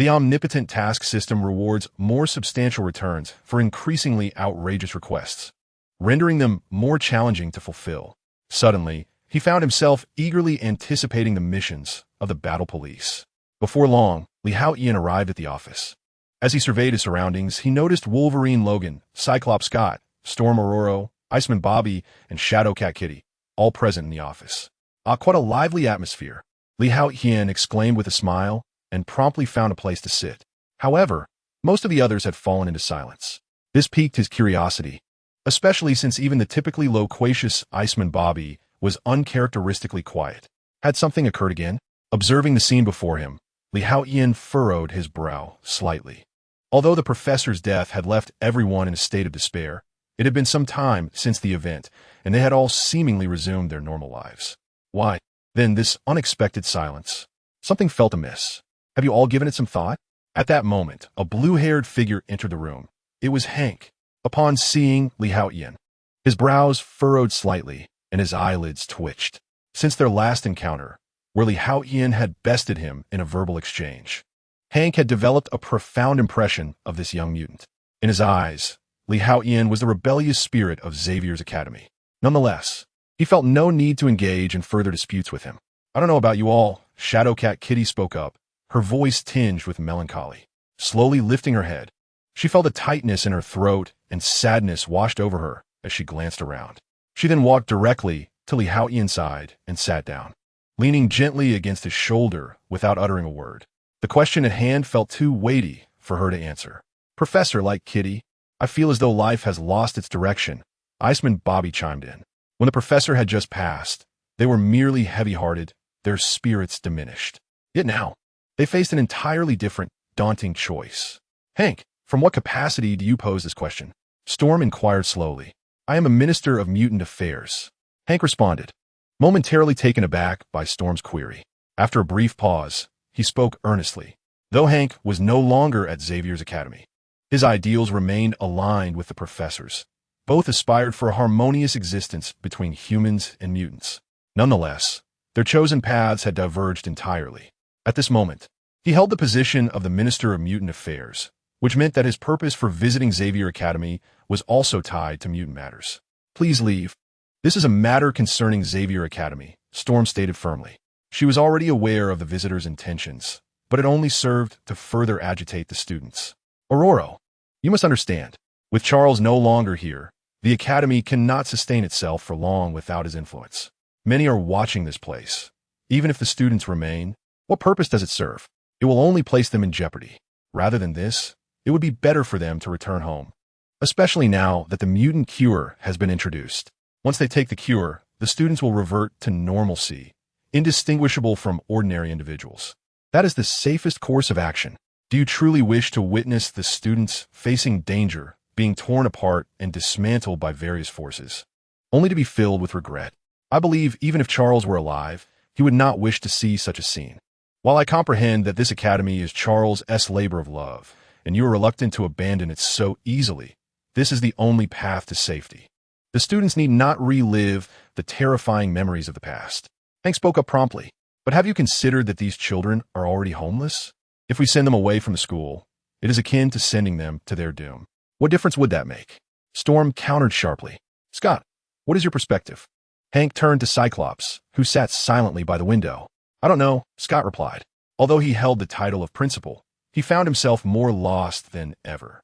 omnipotent task system rewards more substantial returns for increasingly outrageous requests, rendering them more challenging to fulfill. Suddenly, he found himself eagerly anticipating the missions of the battle police. Before long, Li Haotian arrived at the office. As he surveyed his surroundings, he noticed Wolverine Logan, Cyclops Scott, Storm Aurora, Iceman Bobby, and Shadow Cat Kitty, all present in the office. Ah, quite a lively atmosphere, Li Haotian exclaimed with a smile, and promptly found a place to sit. However, most of the others had fallen into silence. This piqued his curiosity, especially since even the typically loquacious Iceman Bobby was uncharacteristically quiet. Had something occurred again? Observing the scene before him, Li Haotian furrowed his brow slightly. Although the professor's death had left everyone in a state of despair, it had been some time since the event, and they had all seemingly resumed their normal lives. Why, then, this unexpected silence? Something felt amiss. Have you all given it some thought? At that moment, a blue-haired figure entered the room. It was Hank. Upon seeing Li Haotian, his brows furrowed slightly, and his eyelids twitched. Since their last encounter, where Li Haotian had bested him in a verbal exchange, Hank had developed a profound impression of this young mutant. In his eyes, Li Haotian was the rebellious spirit of Xavier's academy. Nonetheless, he felt no need to engage in further disputes with him. I don't know about you all, Shadow Cat Kitty spoke up, her voice tinged with melancholy. Slowly lifting her head, she felt a tightness in her throat and sadness washed over her as she glanced around. She then walked directly to Li Haotian's side and sat down, leaning gently against his shoulder without uttering a word. The question at hand felt too weighty for her to answer. Professor, like Kitty, I feel as though life has lost its direction, Iceman Bobby chimed in. When the professor had just passed, they were merely heavy-hearted, their spirits diminished. Yet now, they faced an entirely different, daunting choice. Hank, from what capacity do you pose this question? Storm inquired slowly. I am a minister of mutant affairs. Hank responded, momentarily taken aback by Storm's query. After a brief pause, he spoke earnestly. Though Hank was no longer at Xavier's academy, his ideals remained aligned with the professor's. Both aspired for a harmonious existence between humans and mutants. Nonetheless, their chosen paths had diverged entirely. At this moment, he held the position of the Minister of Mutant Affairs, which meant that his purpose for visiting Xavier Academy was also tied to mutant matters. Please leave. This is a matter concerning Xavier Academy, Storm stated firmly. She was already aware of the visitor's intentions, but it only served to further agitate the students. Aurora, you must understand, with Charles no longer here, the Academy cannot sustain itself for long without his influence. Many are watching this place. Even if the students remain, what purpose does it serve? It will only place them in jeopardy. Rather than this, it would be better for them to return home, especially now that the mutant cure has been introduced. Once they take the cure, the students will revert to normalcy, indistinguishable from ordinary individuals. That is the safest course of action. Do you truly wish to witness the students facing danger, being torn apart and dismantled by various forces, only to be filled with regret? I believe even if Charles were alive, he would not wish to see such a scene. While I comprehend that this academy is Charles' labor of love, and you are reluctant to abandon it so easily, this is the only path to safety. The students need not relive the terrifying memories of the past. Hank spoke up promptly. But have you considered that these children are already homeless? If we send them away from the school, it is akin to sending them to their doom. What difference would that make? Storm countered sharply. Scott, what is your perspective? Hank turned to Cyclops, who sat silently by the window. I don't know, Scott replied. Although he held the title of principal, he found himself more lost than ever.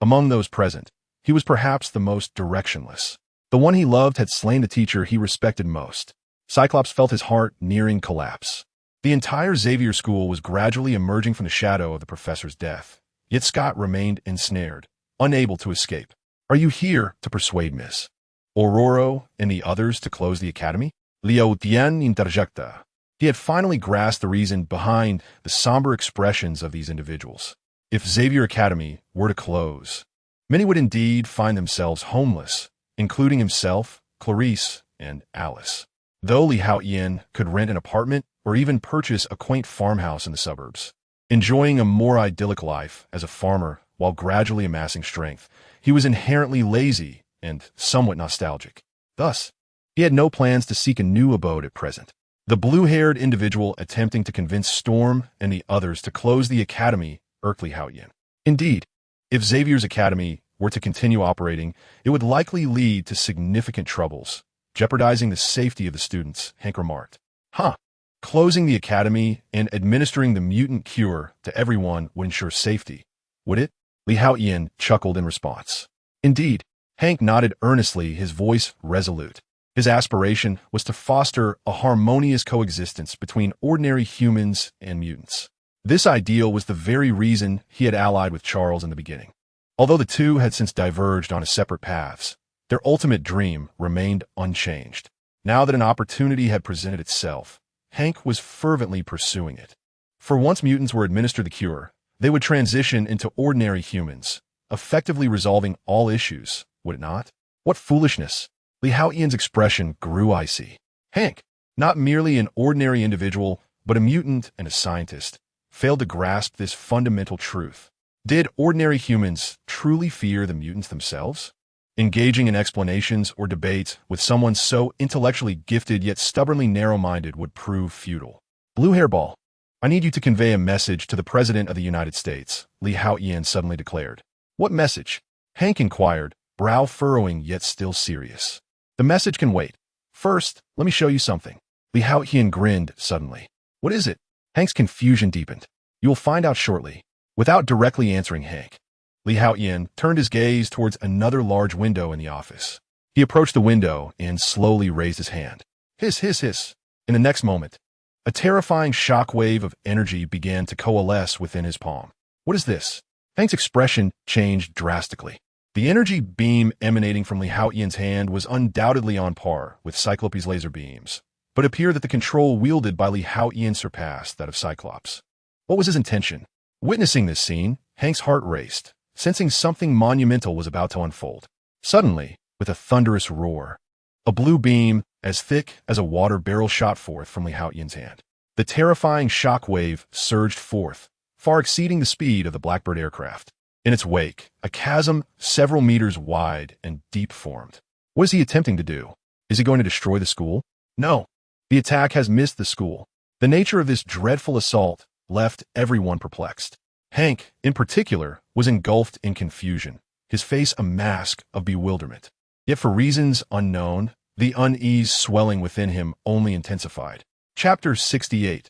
Among those present, he was perhaps the most directionless. The one he loved had slain the teacher he respected most. Cyclops felt his heart nearing collapse. The entire Xavier school was gradually emerging from the shadow of the professor's death, yet Scott remained ensnared, unable to escape. Are you here to persuade Miss Aurora and the others to close the academy? Haotian interjecta. He had finally grasped the reason behind the somber expressions of these individuals. If Xavier Academy were to close, many would indeed find themselves homeless, including himself, Clarice, and Alice. Though Haotian could rent an apartment or even purchase a quaint farmhouse in the suburbs, enjoying a more idyllic life as a farmer while gradually amassing strength, he was inherently lazy and somewhat nostalgic. Thus, he had no plans to seek a new abode at present. The blue-haired individual attempting to convince Storm and the others to close the academy irked Haotian. Indeed, if Xavier's academy were to continue operating, it would likely lead to significant troubles, jeopardizing the safety of the students, Hank remarked. Closing the academy and administering the mutant cure to everyone would ensure safety, would it? Haotian chuckled in response. Indeed, Hank nodded earnestly, his voice resolute. His aspiration was to foster a harmonious coexistence between ordinary humans and mutants. This ideal was the very reason he had allied with Charles in the beginning. Although the two had since diverged on separate paths, their ultimate dream remained unchanged. Now that an opportunity had presented itself, Hank was fervently pursuing it. For once mutants were administered the cure, they would transition into ordinary humans, effectively resolving all issues, would it not? What foolishness! Haotian's expression grew icy. Hank, not merely an ordinary individual, but a mutant and a scientist, failed to grasp this fundamental truth. Did ordinary humans truly fear the mutants themselves? Engaging in explanations or debates with someone so intellectually gifted yet stubbornly narrow-minded would prove futile. Blue Hairball, I need you to convey a message to the President of the United States, Haotian suddenly declared. What message? Hank inquired, brow furrowing yet still serious. The message can wait. First, let me show you something. Haotian grinned suddenly. What is it? Hank's confusion deepened. You will find out shortly. Without directly answering Hank, Haotian turned his gaze towards another large window in the office. He approached the window and slowly raised his hand. Hiss, hiss, hiss. In the next moment, a terrifying shockwave of energy began to coalesce within his palm. What is this? Hank's expression changed drastically. The energy beam emanating from Haotian's hand was undoubtedly on par with Cyclops' laser beams, but it appeared that the control wielded by Haotian surpassed that of Cyclops. What was his intention? Witnessing this scene, Hank's heart raced, sensing something monumental was about to unfold. Suddenly, with a thunderous roar, a blue beam, as thick as a water barrel, shot forth from Haotian's hand. The terrifying shock wave surged forth, far exceeding the speed of the Blackbird aircraft. In its wake, a chasm several meters wide and deep formed. What is he attempting to do? Is he going to destroy the school? No. The attack has missed the school. The nature of this dreadful assault left everyone perplexed. Hank, in particular, was engulfed in confusion, his face a mask of bewilderment. Yet for reasons unknown, the unease swelling within him only intensified. Chapter 68.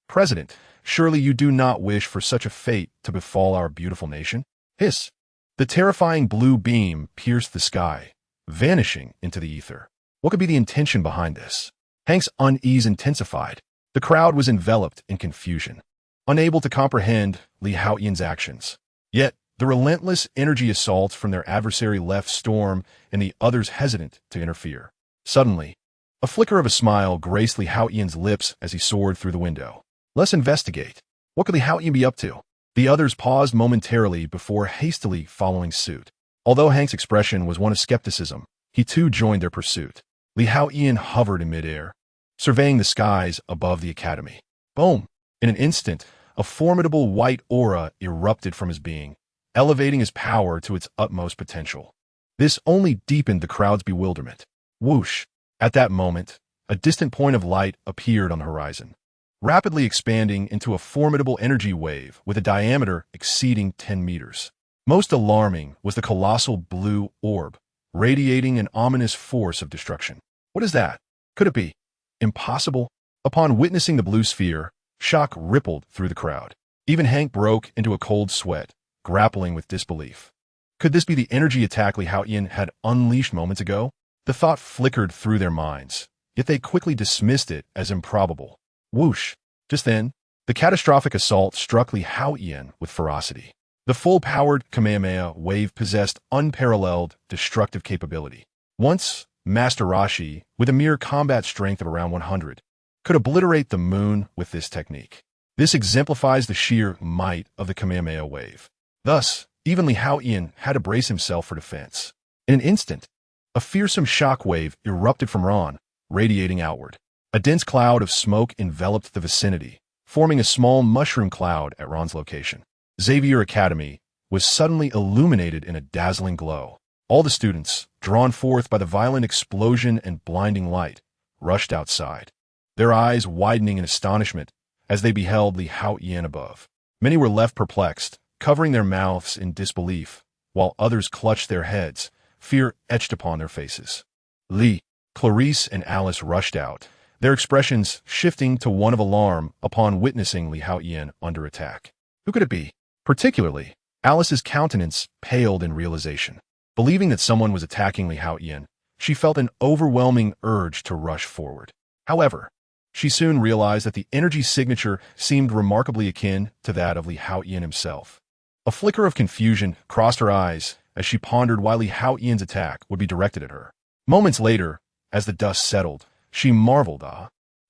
President, surely you do not wish for such a fate to befall our beautiful nation? Hiss. The terrifying blue beam pierced the sky, vanishing into the ether. What could be the intention behind this? Hank's unease intensified. The crowd was enveloped in confusion, unable to comprehend Haotian's actions. Yet, the relentless energy assaults from their adversary left Storm and the others hesitant to interfere. Suddenly, a flicker of a smile graced Haotian's lips as he soared through the window. Let's investigate. What could Haotian be up to? The others paused momentarily before hastily following suit. Although Hank's expression was one of skepticism, he too joined their pursuit. Haotian hovered in midair, surveying the skies above the academy. Boom! In an instant, a formidable white aura erupted from his being, elevating his power to its utmost potential. This only deepened the crowd's bewilderment. Whoosh! At that moment, a distant point of light appeared on the horizon, rapidly expanding into a formidable energy wave with a diameter exceeding 10 meters. Most alarming was the colossal blue orb, radiating an ominous force of destruction. What is that? Could it be impossible? Upon witnessing the blue sphere, shock rippled through the crowd. Even Hank broke into a cold sweat, grappling with disbelief. Could this be the energy attack Haotian had unleashed moments ago? The thought flickered through their minds, yet they quickly dismissed it as improbable. Whoosh! Just then, the catastrophic assault struck Haotian with ferocity. The full-powered Kamehameha wave possessed unparalleled destructive capability. Once, Master Rashi, with a mere combat strength of around 100, could obliterate the moon with this technique. This exemplifies the sheer might of the Kamehameha wave. Thus, even Haotian had to brace himself for defense. In an instant, a fearsome shock wave erupted from Ron, radiating outward. A dense cloud of smoke enveloped the vicinity, forming a small mushroom cloud at Ron's location. Xavier Academy was suddenly illuminated in a dazzling glow. All the students, drawn forth by the violent explosion and blinding light, rushed outside, their eyes widening in astonishment as they beheld Haotian above. Many were left perplexed, covering their mouths in disbelief, while others clutched their heads, fear etched upon their faces. Lee, Clarice, and Alice rushed out, their expressions shifting to one of alarm upon witnessing Haotian under attack. Who could it be? Particularly, Alice's countenance paled in realization. Believing that someone was attacking Haotian, she felt an overwhelming urge to rush forward. However, she soon realized that the energy signature seemed remarkably akin to that of Haotian himself. A flicker of confusion crossed her eyes as she pondered why Haotian's attack would be directed at her. Moments later, as the dust settled, she marveled,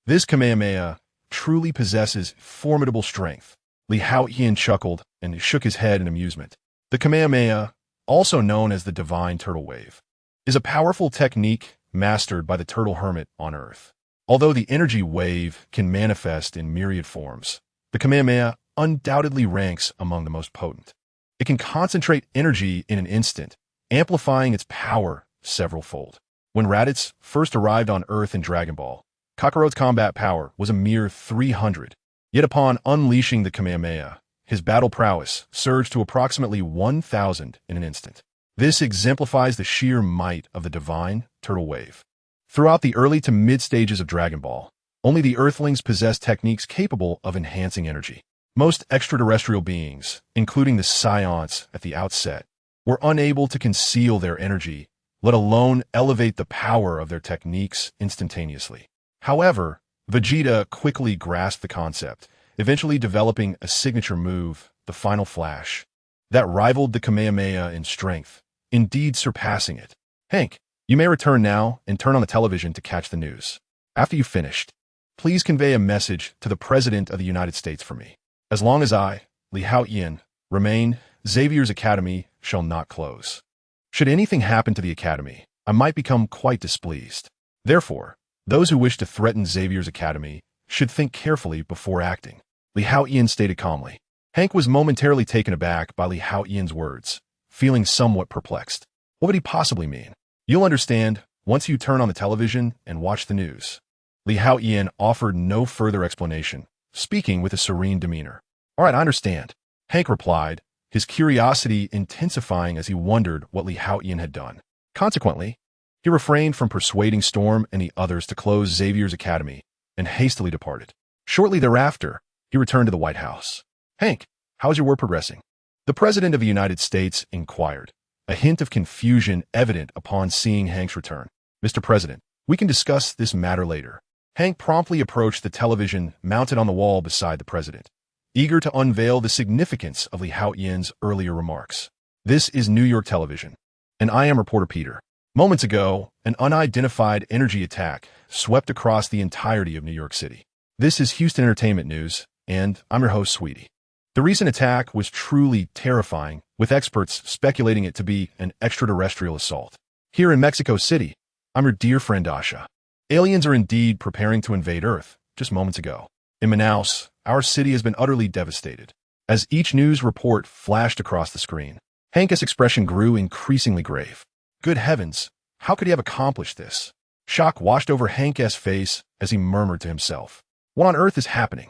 this Kamehameha truly possesses formidable strength. Haotian chuckled and shook his head in amusement. The Kamehameha, also known as the Divine Turtle Wave, is a powerful technique mastered by the turtle hermit on Earth. Although the energy wave can manifest in myriad forms, the Kamehameha undoubtedly ranks among the most potent. It can concentrate energy in an instant, amplifying its power several-fold. When Raditz first arrived on Earth in Dragon Ball, Kakarot's combat power was a mere 300. Yet upon unleashing the Kamehameha, his battle prowess surged to approximately 1,000 in an instant. This exemplifies the sheer might of the Divine Turtle Wave. Throughout the early to mid stages of Dragon Ball, only the Earthlings possessed techniques capable of enhancing energy. Most extraterrestrial beings, including the Scions at the outset, were unable to conceal their energy, let alone elevate the power of their techniques instantaneously. However, Vegeta quickly grasped the concept, eventually developing a signature move, the Final Flash, that rivaled the Kamehameha in strength, indeed surpassing it. Hank, you may return now and turn on the television to catch the news. After you've finished, please convey a message to the President of the United States for me. As long as I, Haotian, remain, Xavier's Academy shall not close. Should anything happen to the Academy, I might become quite displeased. Therefore, those who wish to threaten Xavier's Academy should think carefully before acting. Haotian stated calmly. Hank was momentarily taken aback by Li Haotian's words, feeling somewhat perplexed. What would he possibly mean? You'll understand once you turn on the television and watch the news. Li Haotian offered no further explanation, speaking with a serene demeanor. All right, I understand, Hank replied, his curiosity intensifying as he wondered what Li Haotian had done. Consequently, he refrained from persuading Storm and the others to close Xavier's academy and hastily departed. Shortly thereafter, he returned to the White House. Hank, how's your work progressing? The President of the United States inquired, a hint of confusion evident upon seeing Hank's return. Mr. President, we can discuss this matter later. Hank promptly approached the television mounted on the wall beside the president, eager to unveil the significance of Li Haotian's earlier remarks. This is New York television, and I am reporter Peter. Moments ago, an unidentified energy attack swept across the entirety of New York City. This is Houston Entertainment News, and I'm your host, Sweetie. The recent attack was truly terrifying, with experts speculating it to be an extraterrestrial assault. Here in Mexico City, I'm your dear friend Asha. Aliens are indeed preparing to invade Earth, just moments ago. In Manaus, our city has been utterly devastated. As each news report flashed across the screen, Hank's expression grew increasingly grave. Good heavens, how could he have accomplished this? Shock washed over Hank's face as he murmured to himself. What on earth is happening?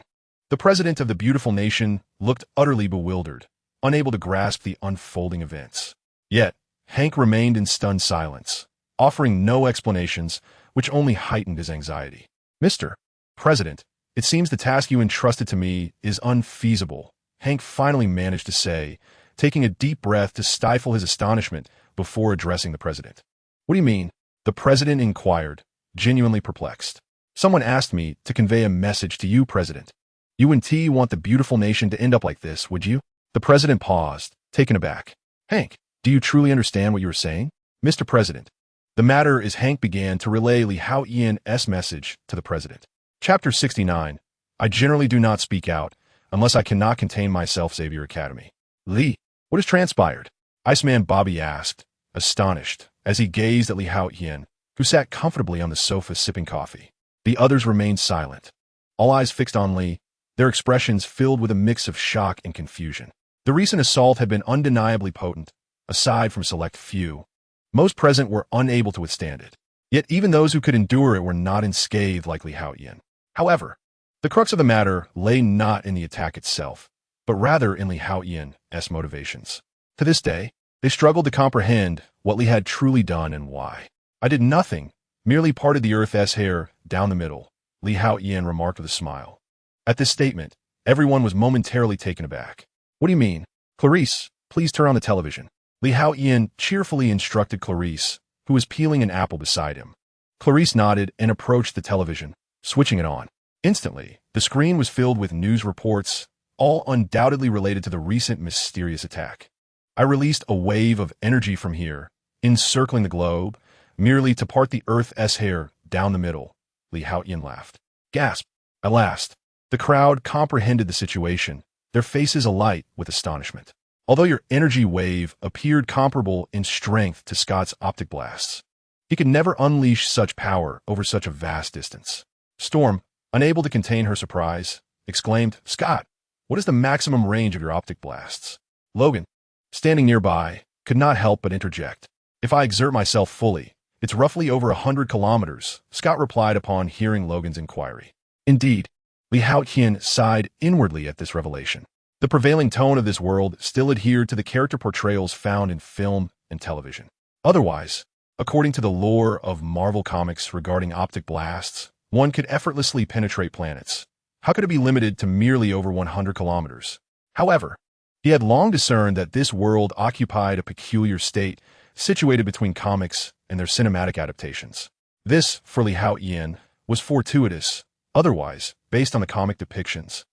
The president of the beautiful nation looked utterly bewildered, unable to grasp the unfolding events. Yet, Hank remained in stunned silence, offering no explanations, which only heightened his anxiety. Mr. President, it seems the task you entrusted to me is unfeasible, Hank finally managed to say, taking a deep breath to stifle his astonishment before addressing the president. What do you mean? The president inquired, genuinely perplexed. Someone asked me to convey a message to you, President. You and T want the beautiful nation to end up like this, would you? The president paused, taken aback. Hank, do you truly understand what you are saying? Mr. President, the matter is Hank began to relay Li Haotian's message to the president. Chapter 69. I generally do not speak out, unless I cannot contain myself, Xavier Academy. Li, what has transpired? Iceman Bobby asked, astonished, as he gazed at Li Haotian, who sat comfortably on the sofa sipping coffee. The others remained silent, all eyes fixed on Li, their expressions filled with a mix of shock and confusion. The recent assault had been undeniably potent, aside from select few. Most present were unable to withstand it. Yet even those who could endure it were not unscathed like Li Haotian. However, the crux of the matter lay not in the attack itself, but rather in Li Haotian's motivations. To this day, they struggled to comprehend what Li had truly done and why. I did nothing, merely parted the Earth's hair down the middle, Li Haotian remarked with a smile. At this statement, everyone was momentarily taken aback. What do you mean? Clarice, please turn on the television. Li Haotian cheerfully instructed Clarice, who was peeling an apple beside him. Clarice nodded and approached the television, switching it on. Instantly, the screen was filled with news reports, all undoubtedly related to the recent mysterious attack. I released a wave of energy from here, encircling the globe, merely to part the Earth's hair down the middle, Li Haotian laughed. Gasp! At last, the crowd comprehended the situation, their faces alight with astonishment. Although your energy wave appeared comparable in strength to Scott's optic blasts, he could never unleash such power over such a vast distance. Storm, unable to contain her surprise, exclaimed, Scott, what is the maximum range of your optic blasts? Logan, standing nearby, could not help but interject. If I exert myself fully, it's roughly over 100 kilometers, Scott replied upon hearing Logan's inquiry. Indeed, Li Haotian sighed inwardly at this revelation. The prevailing tone of this world still adhered to the character portrayals found in film and television. Otherwise, according to the lore of Marvel Comics regarding optic blasts, one could effortlessly penetrate planets. How could it be limited to merely over 100 kilometers? However, he had long discerned that this world occupied a peculiar state situated between comics and their cinematic adaptations. This, for Li Haotian, was fortuitous. Otherwise, based on the comic depictions,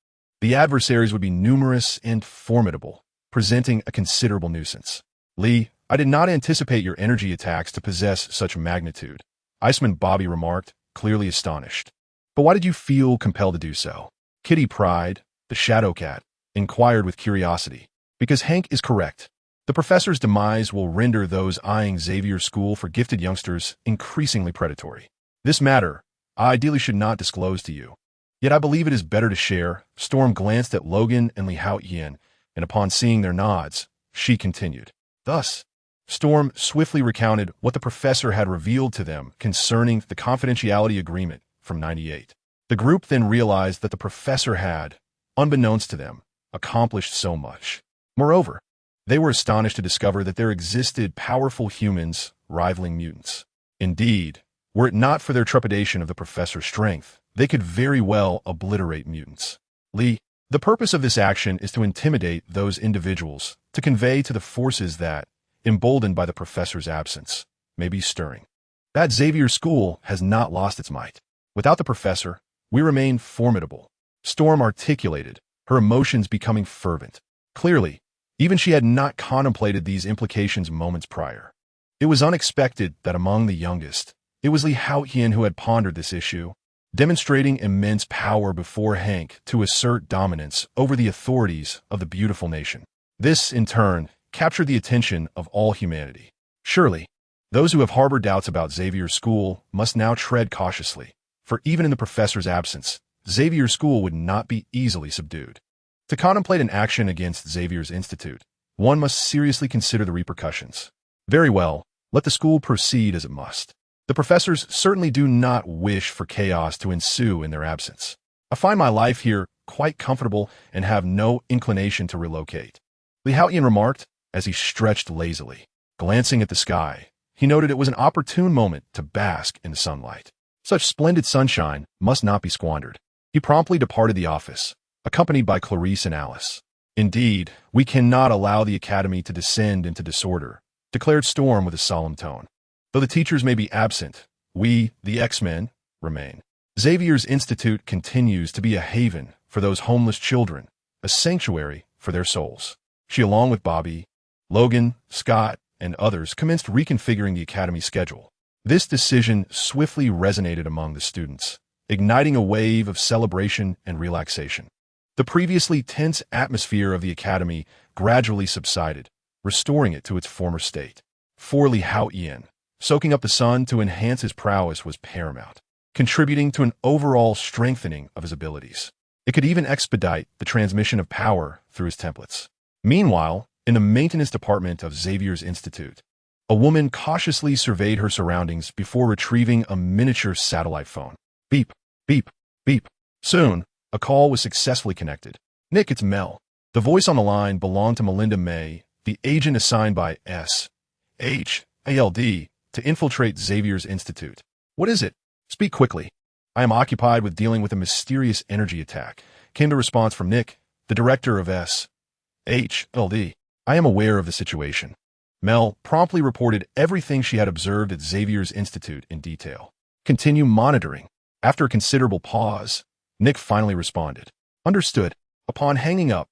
the adversaries would be numerous and formidable, presenting a considerable nuisance. Li, I did not anticipate your energy attacks to possess such magnitude, Iceman Bobby remarked, clearly astonished. But why did you feel compelled to do so? Kitty Pryde, the Shadow Cat, inquired with curiosity. Because Hank is correct. The professor's demise will render those eyeing Xavier's school for gifted youngsters increasingly predatory. This matter, I ideally should not disclose to you. Yet I believe it is better to share. Storm glanced at Logan and Li Haotian, and upon seeing their nods, she continued. Thus, Storm swiftly recounted what the professor had revealed to them concerning the confidentiality agreement from 98. The group then realized that the professor had, unbeknownst to them, accomplished so much. Moreover, they were astonished to discover that there existed powerful humans rivaling mutants. Indeed, were it not for their trepidation of the professor's strength, they could very well obliterate mutants. The purpose of this action is to intimidate those individuals, to convey to the forces that, emboldened by the professor's absence, may be stirring, that Xavier School has not lost its might. Without the professor, we remain formidable. Storm articulated, her emotions becoming fervent. Clearly, even she had not contemplated these implications moments prior. It was unexpected that among the youngest, it was Li Haotian who had pondered this issue, demonstrating immense power before Hank to assert dominance over the authorities of the beautiful nation. This, in turn, captured the attention of all humanity. Surely, those who have harbored doubts about Xavier's School must now tread cautiously, for even in the professor's absence, Xavier's School would not be easily subdued. To contemplate an action against Xavier's Institute, one must seriously consider the repercussions. Very well, let the school proceed as it must. The professors certainly do not wish for chaos to ensue in their absence. I find my life here quite comfortable and have no inclination to relocate. Li Haotian remarked as he stretched lazily. Glancing at the sky, he noted it was an opportune moment to bask in the sunlight. Such splendid sunshine must not be squandered. He promptly departed the office, accompanied by Clarice and Alice. Indeed, we cannot allow the academy to descend into disorder, declared Storm with a solemn tone. Though the teachers may be absent, we, the X-Men, remain. Xavier's Institute continues to be a haven for those homeless children, a sanctuary for their souls. She, along with Bobby, Logan, Scott, and others, commenced reconfiguring the academy schedule. This decision swiftly resonated among the students, igniting a wave of celebration and relaxation. The previously tense atmosphere of the academy gradually subsided, restoring it to its former state. For Li Haotian, soaking up the sun to enhance his prowess was paramount, contributing to an overall strengthening of his abilities. It could even expedite the transmission of power through his templates. Meanwhile, in the maintenance department of Xavier's Institute, a woman cautiously surveyed her surroundings before retrieving a miniature satellite phone. Beep, beep, beep. Soon, a call was successfully connected. Nick, it's Mel. The voice on the line belonged to Melinda May, the agent assigned by S.H.A.L.D. to infiltrate Xavier's Institute. What is it? Speak quickly. I am occupied with dealing with a mysterious energy attack, came the response from Nick, the director of S.H.L.D. I am aware of the situation. Mel promptly reported everything she had observed at Xavier's Institute in detail. Continue monitoring. After a considerable pause, Nick finally responded. Understood. Upon hanging up,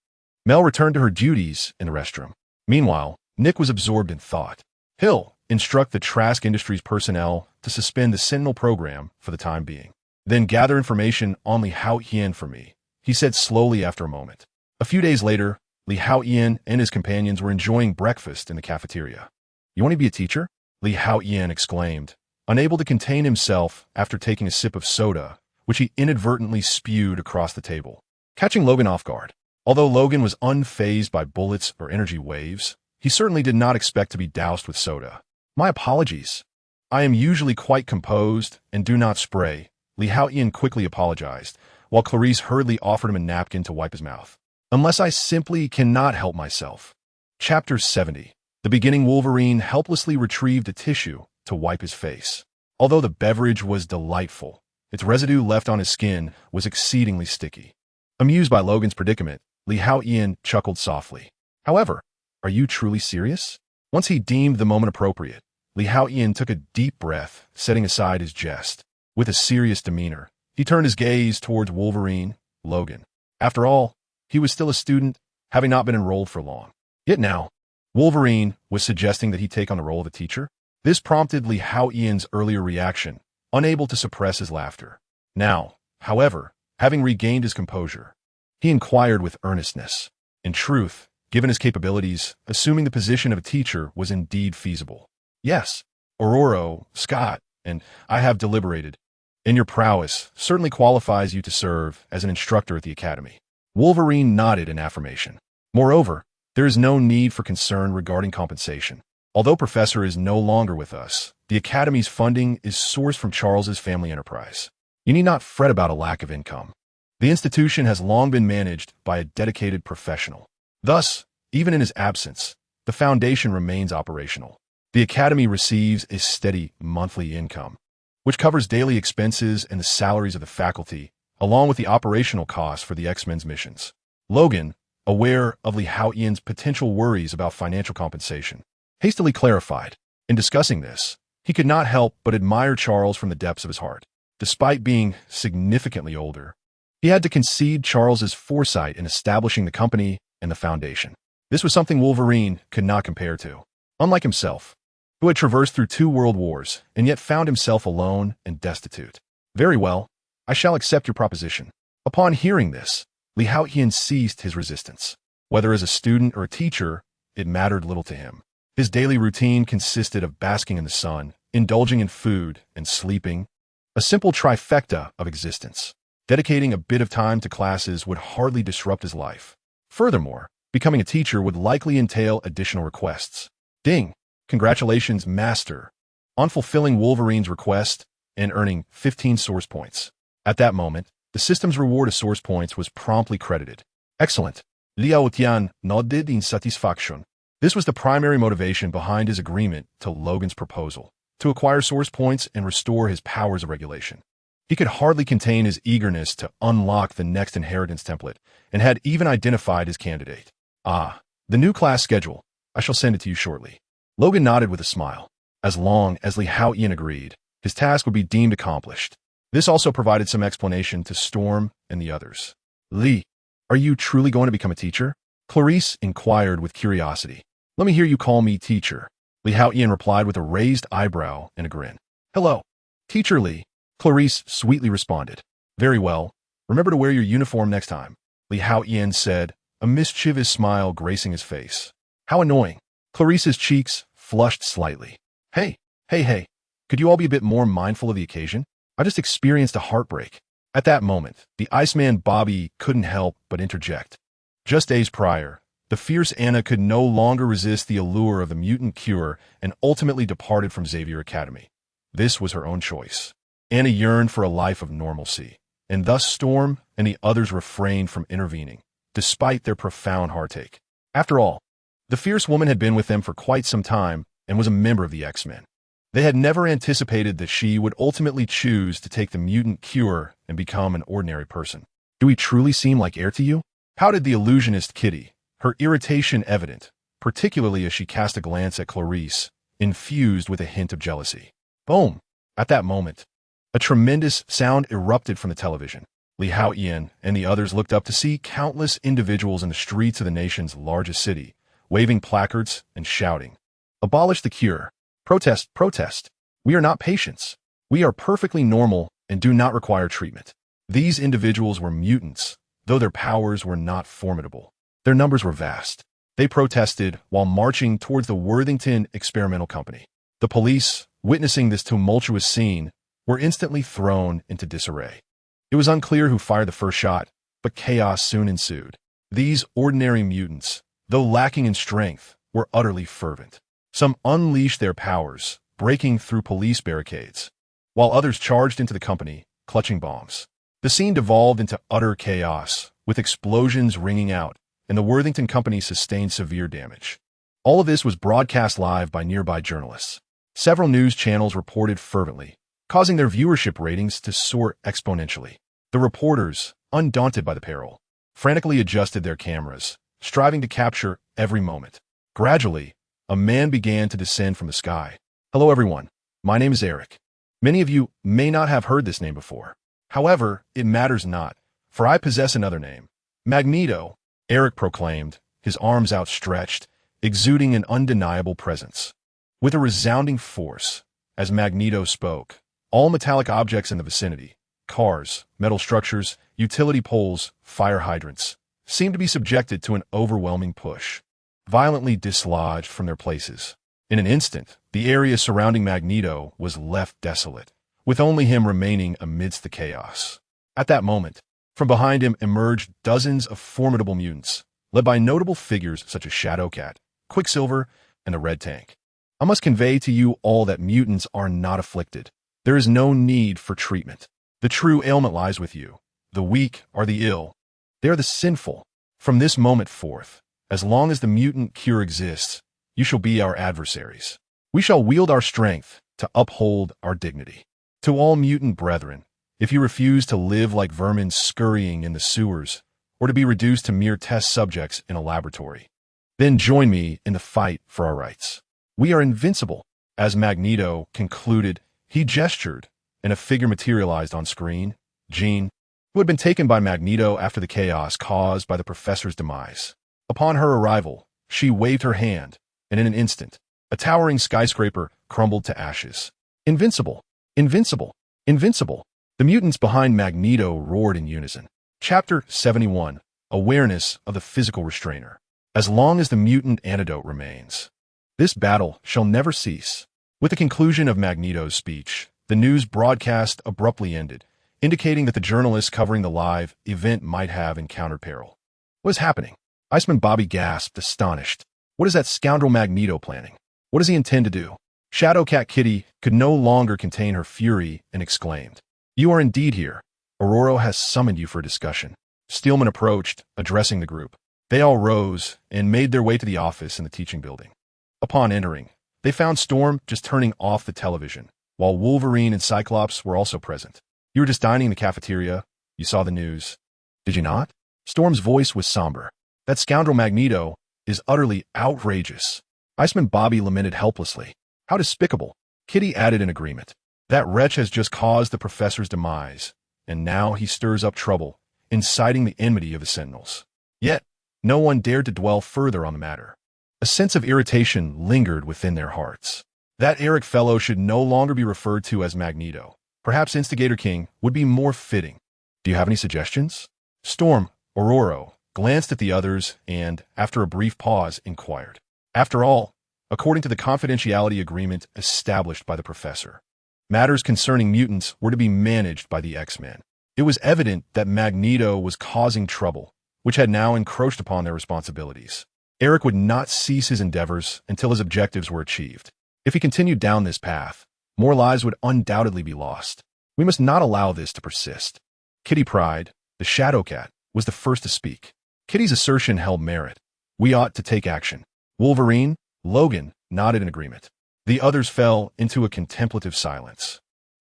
Mel returned to her duties in the restroom. Meanwhile, Nick was absorbed in thought. He'll instruct the Trask Industries personnel to suspend the Sentinel Program for the time being. Then gather information on Li Haotian for me, he said slowly after a moment. A few days later, Li Haotian and his companions were enjoying breakfast in the cafeteria. You want to be a teacher? Li Haotian exclaimed, unable to contain himself after taking a sip of soda, which he inadvertently spewed across the table, catching Logan off guard. Although Logan was unfazed by bullets or energy waves, he certainly did not expect to be doused with soda. My apologies. I am usually quite composed and do not spray, Li Haotian quickly apologized, while Clarice hurriedly offered him a napkin to wipe his mouth. Unless I simply cannot help myself. Chapter 70. The beginning Wolverine helplessly retrieved a tissue to wipe his face. Although the beverage was delightful, its residue left on his skin was exceedingly sticky. Amused by Logan's predicament, Li Haotian chuckled softly. However, are you truly serious? Once he deemed the moment appropriate, Li Haotian took a deep breath, setting aside his jest. With a serious demeanor, he turned his gaze towards Wolverine, Logan. After all, he was still a student, having not been enrolled for long. Yet now, Wolverine was suggesting that he take on the role of a teacher. This prompted Li Haotian's earlier reaction, unable to suppress his laughter. Now, however, having regained his composure, he inquired with earnestness. In truth, given his capabilities, assuming the position of a teacher was indeed feasible. Yes, Aurora, Scott, and I have deliberated. and your prowess certainly qualifies you to serve as an instructor at the academy. Wolverine nodded in affirmation. Moreover, there is no need for concern regarding compensation. Although Professor is no longer with us, the Academy's funding is sourced from Charles's family enterprise. You need not fret about a lack of income. The institution has long been managed by a dedicated professional. Thus, even in his absence, the Foundation remains operational. The Academy receives a steady monthly income, which covers daily expenses and the salaries of the faculty, along with the operational costs for the X-Men's missions. Logan, aware of the Haotian's potential worries about financial compensation, hastily clarified. In discussing this, he could not help but admire Charles from the depths of his heart. Despite being significantly older, he had to concede Charles's foresight in establishing the company and the Foundation. This was something Wolverine could not compare to. Unlike himself, who had traversed through 2 world wars and yet found himself alone and destitute. Very well, I shall accept your proposition. Upon hearing this, Li Haotian ceased his resistance. Whether as a student or a teacher, it mattered little to him. His daily routine consisted of basking in the sun, indulging in food, and sleeping, a simple trifecta of existence. Dedicating a bit of time to classes would hardly disrupt his life. Furthermore, becoming a teacher would likely entail additional requests. Ding! Congratulations, Master, on fulfilling Wolverine's request and earning 15 source points. At that moment, the system's reward of source points was promptly credited. Excellent. Li Haotian nodded in satisfaction. This was the primary motivation behind his agreement to Logan's proposal, to acquire source points and restore his powers of regulation. He could hardly contain his eagerness to unlock the next inheritance template and had even identified his candidate. Ah, the new class schedule. I shall send it to you shortly. Logan nodded with a smile. As long as Li Haotian agreed, his task would be deemed accomplished. This also provided some explanation to Storm and the others. Li, are you truly going to become a teacher? Clarice inquired with curiosity. Let me hear you call me teacher. Li Haotian replied with a raised eyebrow and a grin. Hello, Teacher Li, Clarice sweetly responded. Very well. Remember to wear your uniform next time, Li Haotian said, a mischievous smile gracing his face. How annoying. Clarice's cheeks flushed slightly. Hey, could you all be a bit more mindful of the occasion? I just experienced a heartbreak. At that moment, the Iceman Bobby couldn't help but interject. Just days prior, the fierce Anna could no longer resist the allure of the mutant cure and ultimately departed from Xavier Academy. This was her own choice. Anna yearned for a life of normalcy, and thus Storm and the others refrained from intervening, despite their profound heartache. After all, the fierce woman had been with them for quite some time and was a member of the X-Men. They had never anticipated that she would ultimately choose to take the mutant cure and become an ordinary person. Do we truly seem like heir to you? Pouted the illusionist Kitty, her irritation evident, particularly as she cast a glance at Clarice, infused with a hint of jealousy. Boom! At that moment, a tremendous sound erupted from the television. Li Haotian and the others looked up to see countless individuals in the streets of the nation's largest city, waving placards and shouting, "Abolish the cure! Protest, protest! We are not patients. We are perfectly normal and do not require treatment." These individuals were mutants, though their powers were not formidable. Their numbers were vast. They protested while marching towards the Worthington Experimental Company. The police, witnessing this tumultuous scene, were instantly thrown into disarray. It was unclear who fired the first shot, but chaos soon ensued. These ordinary mutants, though lacking in strength, were utterly fervent. Some unleashed their powers, breaking through police barricades, while others charged into the company, clutching bombs. The scene devolved into utter chaos, with explosions ringing out, and the Worthington Company sustained severe damage. All of this was broadcast live by nearby journalists. Several news channels reported fervently, causing their viewership ratings to soar exponentially. The reporters, undaunted by the peril, frantically adjusted their cameras, striving to capture every moment. Gradually, a man began to descend from the sky. Hello everyone, my name is Eric. Many of you may not have heard this name before. However, it matters not, for I possess another name. Magneto, Eric proclaimed, his arms outstretched, exuding an undeniable presence. With a resounding force, as Magneto spoke, all metallic objects in the vicinity, cars, metal structures, utility poles, fire hydrants, seemed to be subjected to an overwhelming push, violently dislodged from their places. In an instant, the area surrounding Magneto was left desolate, with only him remaining amidst the chaos. At that moment, from behind him emerged dozens of formidable mutants, led by notable figures such as Shadowcat, Quicksilver, and the Red Tank. I must convey to you all that mutants are not afflicted. There is no need for treatment. The true ailment lies with you. The weak are the ill. They are the sinful. From this moment forth, as long as the mutant cure exists, you shall be our adversaries. We shall wield our strength to uphold our dignity. To all mutant brethren, if you refuse to live like vermin scurrying in the sewers, or to be reduced to mere test subjects in a laboratory, then join me in the fight for our rights. We are invincible. As Magneto concluded, he gestured, and a figure materialized on screen, Jean, who had been taken by Magneto after the chaos caused by the professor's demise. Upon her arrival, she waved her hand, and in an instant, a towering skyscraper crumbled to ashes. Invincible! Invincible! Invincible! The mutants behind Magneto roared in unison. Chapter 71. Awareness of the Physical Restrainer. As long as the mutant antidote remains, this battle shall never cease. With the conclusion of Magneto's speech, the news broadcast abruptly ended, indicating that the journalists covering the live event might have encountered peril. What is happening? Iceman Bobby gasped, astonished. What is that scoundrel Magneto planning? What does he intend to do? Shadowcat Kitty could no longer contain her fury and exclaimed, "You are indeed here. Aurora has summoned you for a discussion." Steelman approached, addressing the group. They all rose and made their way to the office in the teaching building. Upon entering, they found Storm just turning off the television, while Wolverine and Cyclops were also present. "You were just dining in the cafeteria. You saw the news. Did you not?" Storm's voice was somber. "That scoundrel Magneto is utterly outrageous." Iceman Bobby lamented helplessly. "How despicable." Kitty added in agreement. "That wretch has just caused the professor's demise, and now he stirs up trouble, inciting the enmity of the Sentinels." Yet, no one dared to dwell further on the matter. A sense of irritation lingered within their hearts. That Eric fellow should no longer be referred to as Magneto. Perhaps Instigator King would be more fitting. "Do you have any suggestions?" Storm, Aurora, glanced at the others and, after a brief pause, inquired. After all, according to the confidentiality agreement established by the professor, matters concerning mutants were to be managed by the X-Men. It was evident that Magneto was causing trouble, which had now encroached upon their responsibilities. Eric would not cease his endeavors until his objectives were achieved. If he continued down this path, more lives would undoubtedly be lost. We must not allow this to persist. Kitty Pryde, the Shadowcat, was the first to speak. Kitty's assertion held merit. We ought to take action. Wolverine, Logan nodded in agreement. The others fell into a contemplative silence,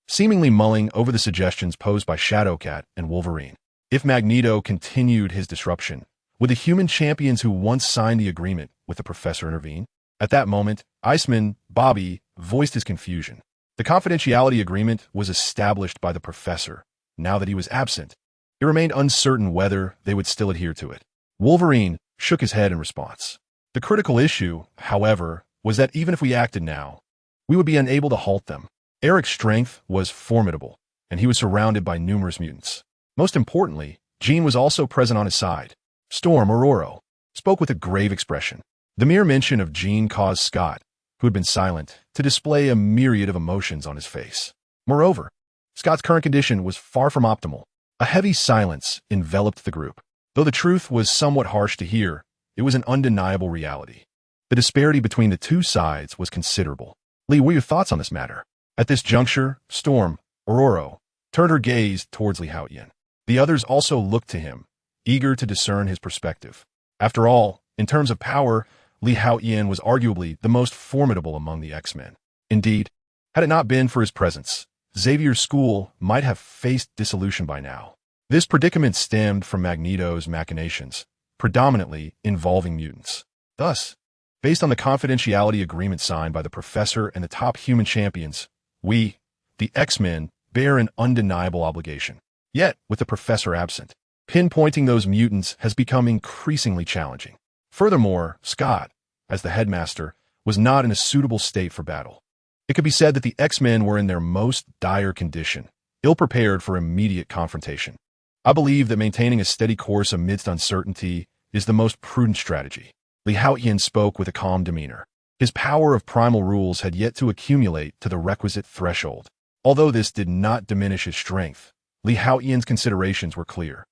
seemingly mulling over the suggestions posed by Shadowcat and Wolverine. If Magneto continued his disruption, would the human champions who once signed the agreement with the professor intervene? At that moment, Iceman Bobby voiced his confusion. The confidentiality agreement was established by the professor. Now that he was absent, it remained uncertain whether they would still adhere to it. Wolverine shook his head in response. The critical issue, however, was that even if we acted now, we would be unable to halt them. Eric's strength was formidable, and he was surrounded by numerous mutants. Most importantly, Jean was also present on his side. Storm, Aurora, spoke with a grave expression. The mere mention of Jean caused Scott, who had been silent, to display a myriad of emotions on his face. Moreover, Scott's current condition was far from optimal. A heavy silence enveloped the group. Though the truth was somewhat harsh to hear, it was an undeniable reality. The disparity between the two sides was considerable. Lee, what are your thoughts on this matter? At this juncture, Storm, Aurora, turned her gaze towards Lee Haotian. The others also looked to him, eager to discern his perspective. After all, in terms of power, Lee Haotian was arguably the most formidable among the X-Men. Indeed, had it not been for his presence, Xavier's school might have faced dissolution by now. This predicament stemmed from Magneto's machinations, predominantly involving mutants. Thus, based on the confidentiality agreement signed by the professor and the top human champions, we, the X-Men, bear an undeniable obligation. Yet, with the professor absent, pinpointing those mutants has become increasingly challenging. Furthermore, Scott, as the headmaster, was not in a suitable state for battle. It could be said that the X-Men were in their most dire condition, ill-prepared for immediate confrontation. I believe that maintaining a steady course amidst uncertainty is the most prudent strategy. Lee Haotian spoke with a calm demeanor. His power of primal rules had yet to accumulate to the requisite threshold. Although this did not diminish his strength, Li Haotian's considerations were clear.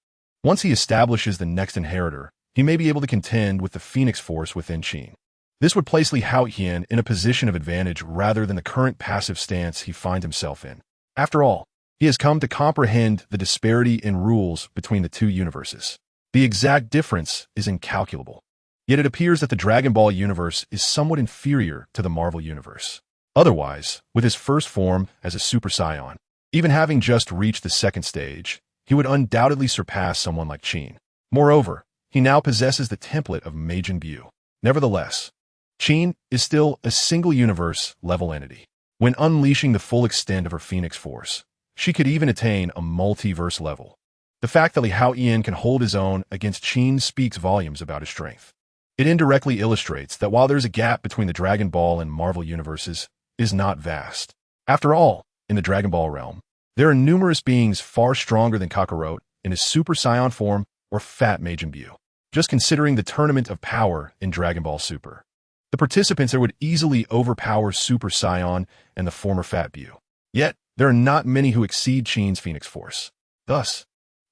Once he establishes the next inheritor, he may be able to contend with the Phoenix Force within Qin. This would place Li Haotian in a position of advantage rather than the current passive stance he finds himself in. After all, he has come to comprehend the disparity in rules between the two universes. The exact difference is incalculable. Yet it appears that the Dragon Ball universe is somewhat inferior to the Marvel universe. Otherwise, with his first form as a Super Saiyan, even having just reached the second stage, he would undoubtedly surpass someone like Qin. Moreover, he now possesses the template of Majin Buu. Nevertheless, Qin is still a single universe-level entity. When unleashing the full extent of her Phoenix Force, she could even attain a multiverse level. The fact that Li Haotian can hold his own against Qin speaks volumes about his strength. It indirectly illustrates that while there's a gap between the Dragon Ball and Marvel universes, it is not vast. After all, in the Dragon Ball realm, there are numerous beings far stronger than Kakarot in his Super Saiyan form or Fat Majin Buu. Just considering the tournament of power in Dragon Ball Super, the participants there would easily overpower Super Saiyan and the former Fat Buu. Yet, there are not many who exceed Qin's Phoenix Force. Thus,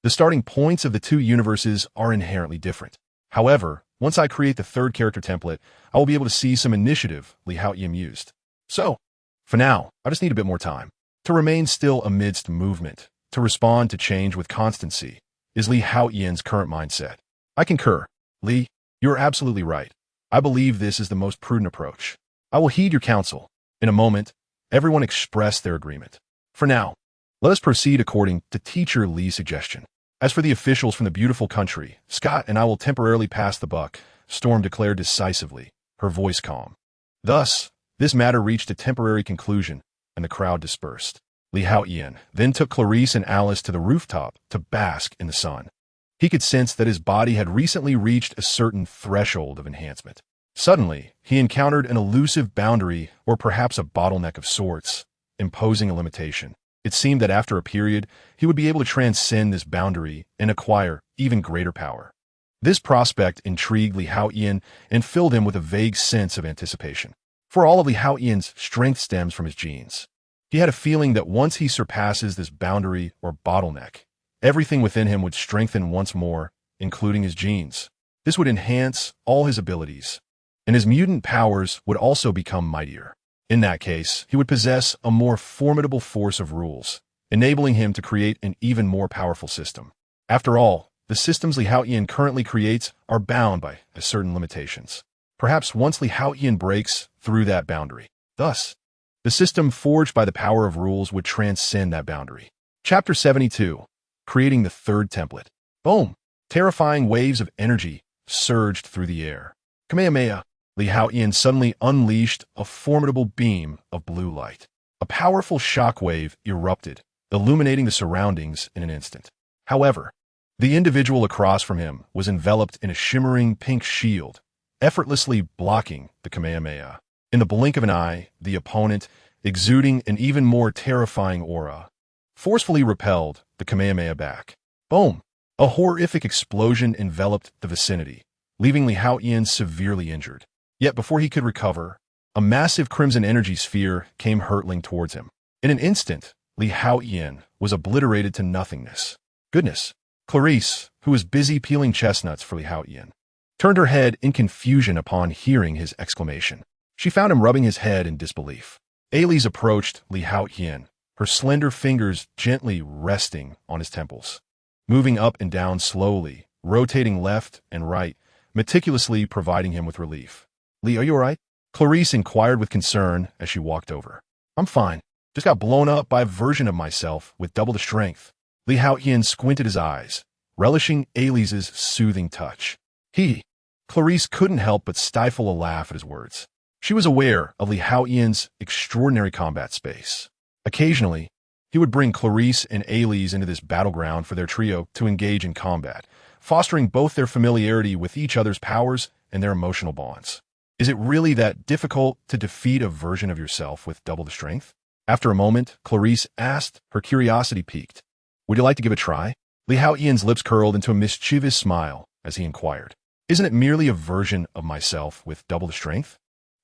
the starting points of the two universes are inherently different. However, once I create the third character template, I will be able to see some initiative Li Haotian used. So, for now, I just need a bit more time. To remain still amidst movement, to respond to change with constancy, is Li Haotian's current mindset. I concur. Li, you are absolutely right. I believe this is the most prudent approach. I will heed your counsel. In a moment, everyone expressed their agreement. For now, let us proceed according to Teacher Li's suggestion. As for the officials from the beautiful country, Scott and I will temporarily pass the buck, Storm declared decisively, her voice calm. Thus, this matter reached a temporary conclusion, and the crowd dispersed. Li Haotian then took Clarice and Alice to the rooftop to bask in the sun. He could sense that his body had recently reached a certain threshold of enhancement. Suddenly, he encountered an elusive boundary or perhaps a bottleneck of sorts, imposing a limitation. It seemed that after a period, he would be able to transcend this boundary and acquire even greater power. This prospect intrigued Li Haotian and filled him with a vague sense of anticipation. For all of Li Haotian's strength stems from his genes. He had a feeling that once he surpasses this boundary or bottleneck, everything within him would strengthen once more, including his genes. This would enhance all his abilities, and his mutant powers would also become mightier. In that case, he would possess a more formidable force of rules, enabling him to create an even more powerful system. After all, the systems Li Haotian currently creates are bound by certain limitations. Perhaps once Li Haotian breaks through that boundary. Thus, the system forged by the power of rules would transcend that boundary. Chapter 72. Creating the third template. Boom! Terrifying waves of energy surged through the air. Kamehameha! Li Haotian suddenly unleashed a formidable beam of blue light. A powerful shockwave erupted, illuminating the surroundings in an instant. However, the individual across from him was enveloped in a shimmering pink shield, effortlessly blocking the Kamehameha. In the blink of an eye, the opponent, exuding an even more terrifying aura, forcefully repelled the Kamehameha back. Boom! A horrific explosion enveloped the vicinity, leaving Li Haotian severely injured. Yet before he could recover, a massive crimson energy sphere came hurtling towards him. In an instant, Li Haotian was obliterated to nothingness. Goodness! Clarice, who was busy peeling chestnuts for Li Haotian, turned her head in confusion upon hearing his exclamation. She found him rubbing his head in disbelief. Elise approached Li Haotian, her slender fingers gently resting on his temples, moving up and down slowly, rotating left and right, meticulously providing him with relief. Li, are you all right? Clarice inquired with concern as she walked over. I'm fine. Just got blown up by a version of myself with double the strength. Li Haotian squinted his eyes, relishing Elise's soothing touch. Clarice couldn't help but stifle a laugh at his words. She was aware of Li Haotian's extraordinary combat space. Occasionally, he would bring Clarice and Elise into this battleground for their trio to engage in combat, fostering both their familiarity with each other's powers and their emotional bonds. Is it really that difficult to defeat a version of yourself with double the strength? After a moment, Clarice asked, her curiosity piqued. Would you like to give it a try? Li Haotian's lips curled into a mischievous smile as he inquired. Isn't it merely a version of myself with double the strength?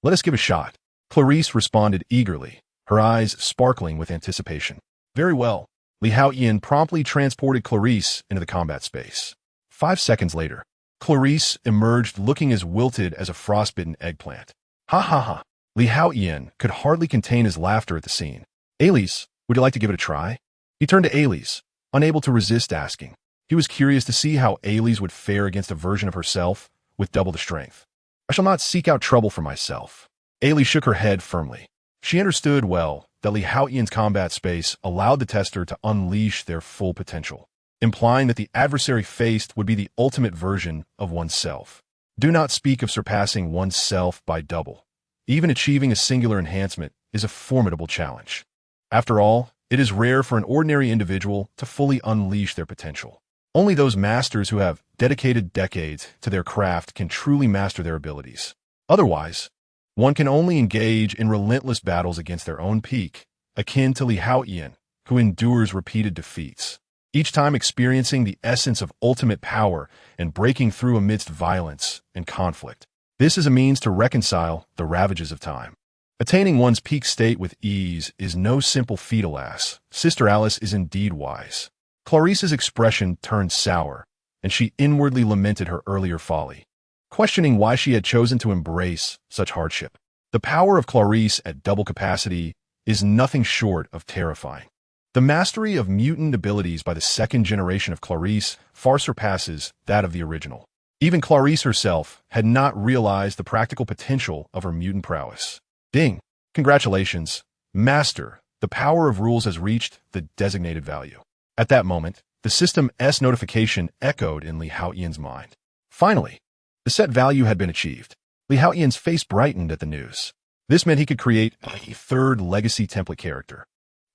Let us give it a shot. Clarice responded eagerly, her eyes sparkling with anticipation. Very well. Haotian promptly transported Clarice into the combat space. 5 seconds later, Clarice emerged looking as wilted as a frostbitten eggplant. Ha ha ha. Haotian could hardly contain his laughter at the scene. Elise, would you like to give it a try? He turned to Elise, unable to resist asking. He was curious to see how Elise would fare against a version of herself with double the strength. I shall not seek out trouble for myself. Elise shook her head firmly. She understood well that Haotian's combat space allowed the tester to unleash their full potential, implying that the adversary faced would be the ultimate version of oneself. Do not speak of surpassing oneself by double. Even achieving a singular enhancement is a formidable challenge. After all, it is rare for an ordinary individual to fully unleash their potential. Only those masters who have dedicated decades to their craft can truly master their abilities. Otherwise, one can only engage in relentless battles against their own peak, akin to Haotian, who endures repeated defeats, each time experiencing the essence of ultimate power and breaking through amidst violence and conflict. This is a means to reconcile the ravages of time. Attaining one's peak state with ease is no simple feat, alas. Sister Alice is indeed wise. Clarice's expression turned sour, and she inwardly lamented her earlier folly, questioning why she had chosen to embrace such hardship. The power of Clarice at double capacity is nothing short of terrifying. The mastery of mutant abilities by the second generation of Clarice far surpasses that of the original. Even Clarice herself had not realized the practical potential of her mutant prowess. Ding! Congratulations, Master. The power of rules has reached the designated value. At that moment, the system's notification echoed in Haotian's mind. Finally, the set value had been achieved. Haotian's face brightened at the news. This meant he could create a third legacy template character.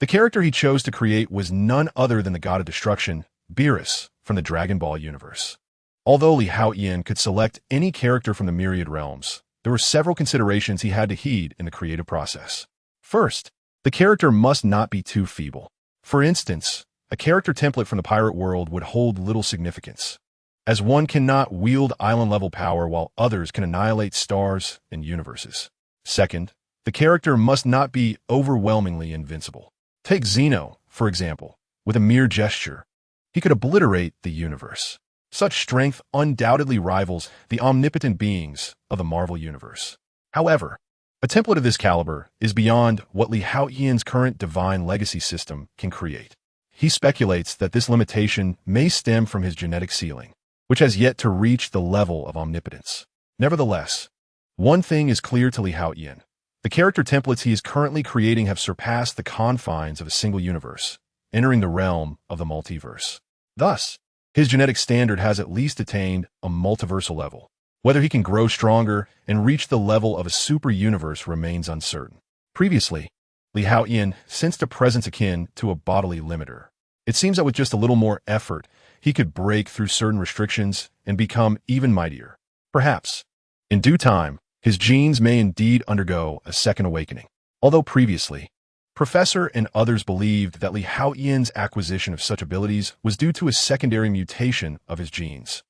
The character he chose to create was none other than the god of destruction, Beerus, from the Dragon Ball universe. Although Haotian could select any character from the myriad realms, there were several considerations he had to heed in the creative process. First, the character must not be too feeble. For instance, a character template from the pirate world would hold little significance, as one cannot wield island-level power while others can annihilate stars and universes. Second, the character must not be overwhelmingly invincible. Take Zeno, for example. With a mere gesture, he could obliterate the universe. Such strength undoubtedly rivals the omnipotent beings of the Marvel Universe. However, a template of this caliber is beyond what Haotian's current divine legacy system can create. He speculates that this limitation may stem from his genetic ceiling, which has yet to reach the level of omnipotence. Nevertheless, one thing is clear to Haotian. The character templates he is currently creating have surpassed the confines of a single universe, entering the realm of the multiverse. Thus, his genetic standard has at least attained a multiversal level. Whether he can grow stronger and reach the level of a super universe remains uncertain. Previously, Haotian sensed a presence akin to a bodily limiter. It seems that with just a little more effort, he could break through certain restrictions and become even mightier. Perhaps, in due time, his genes may indeed undergo a second awakening. Although previously, Professor and others believed that Haotian's acquisition of such abilities was due to a secondary mutation of his genes.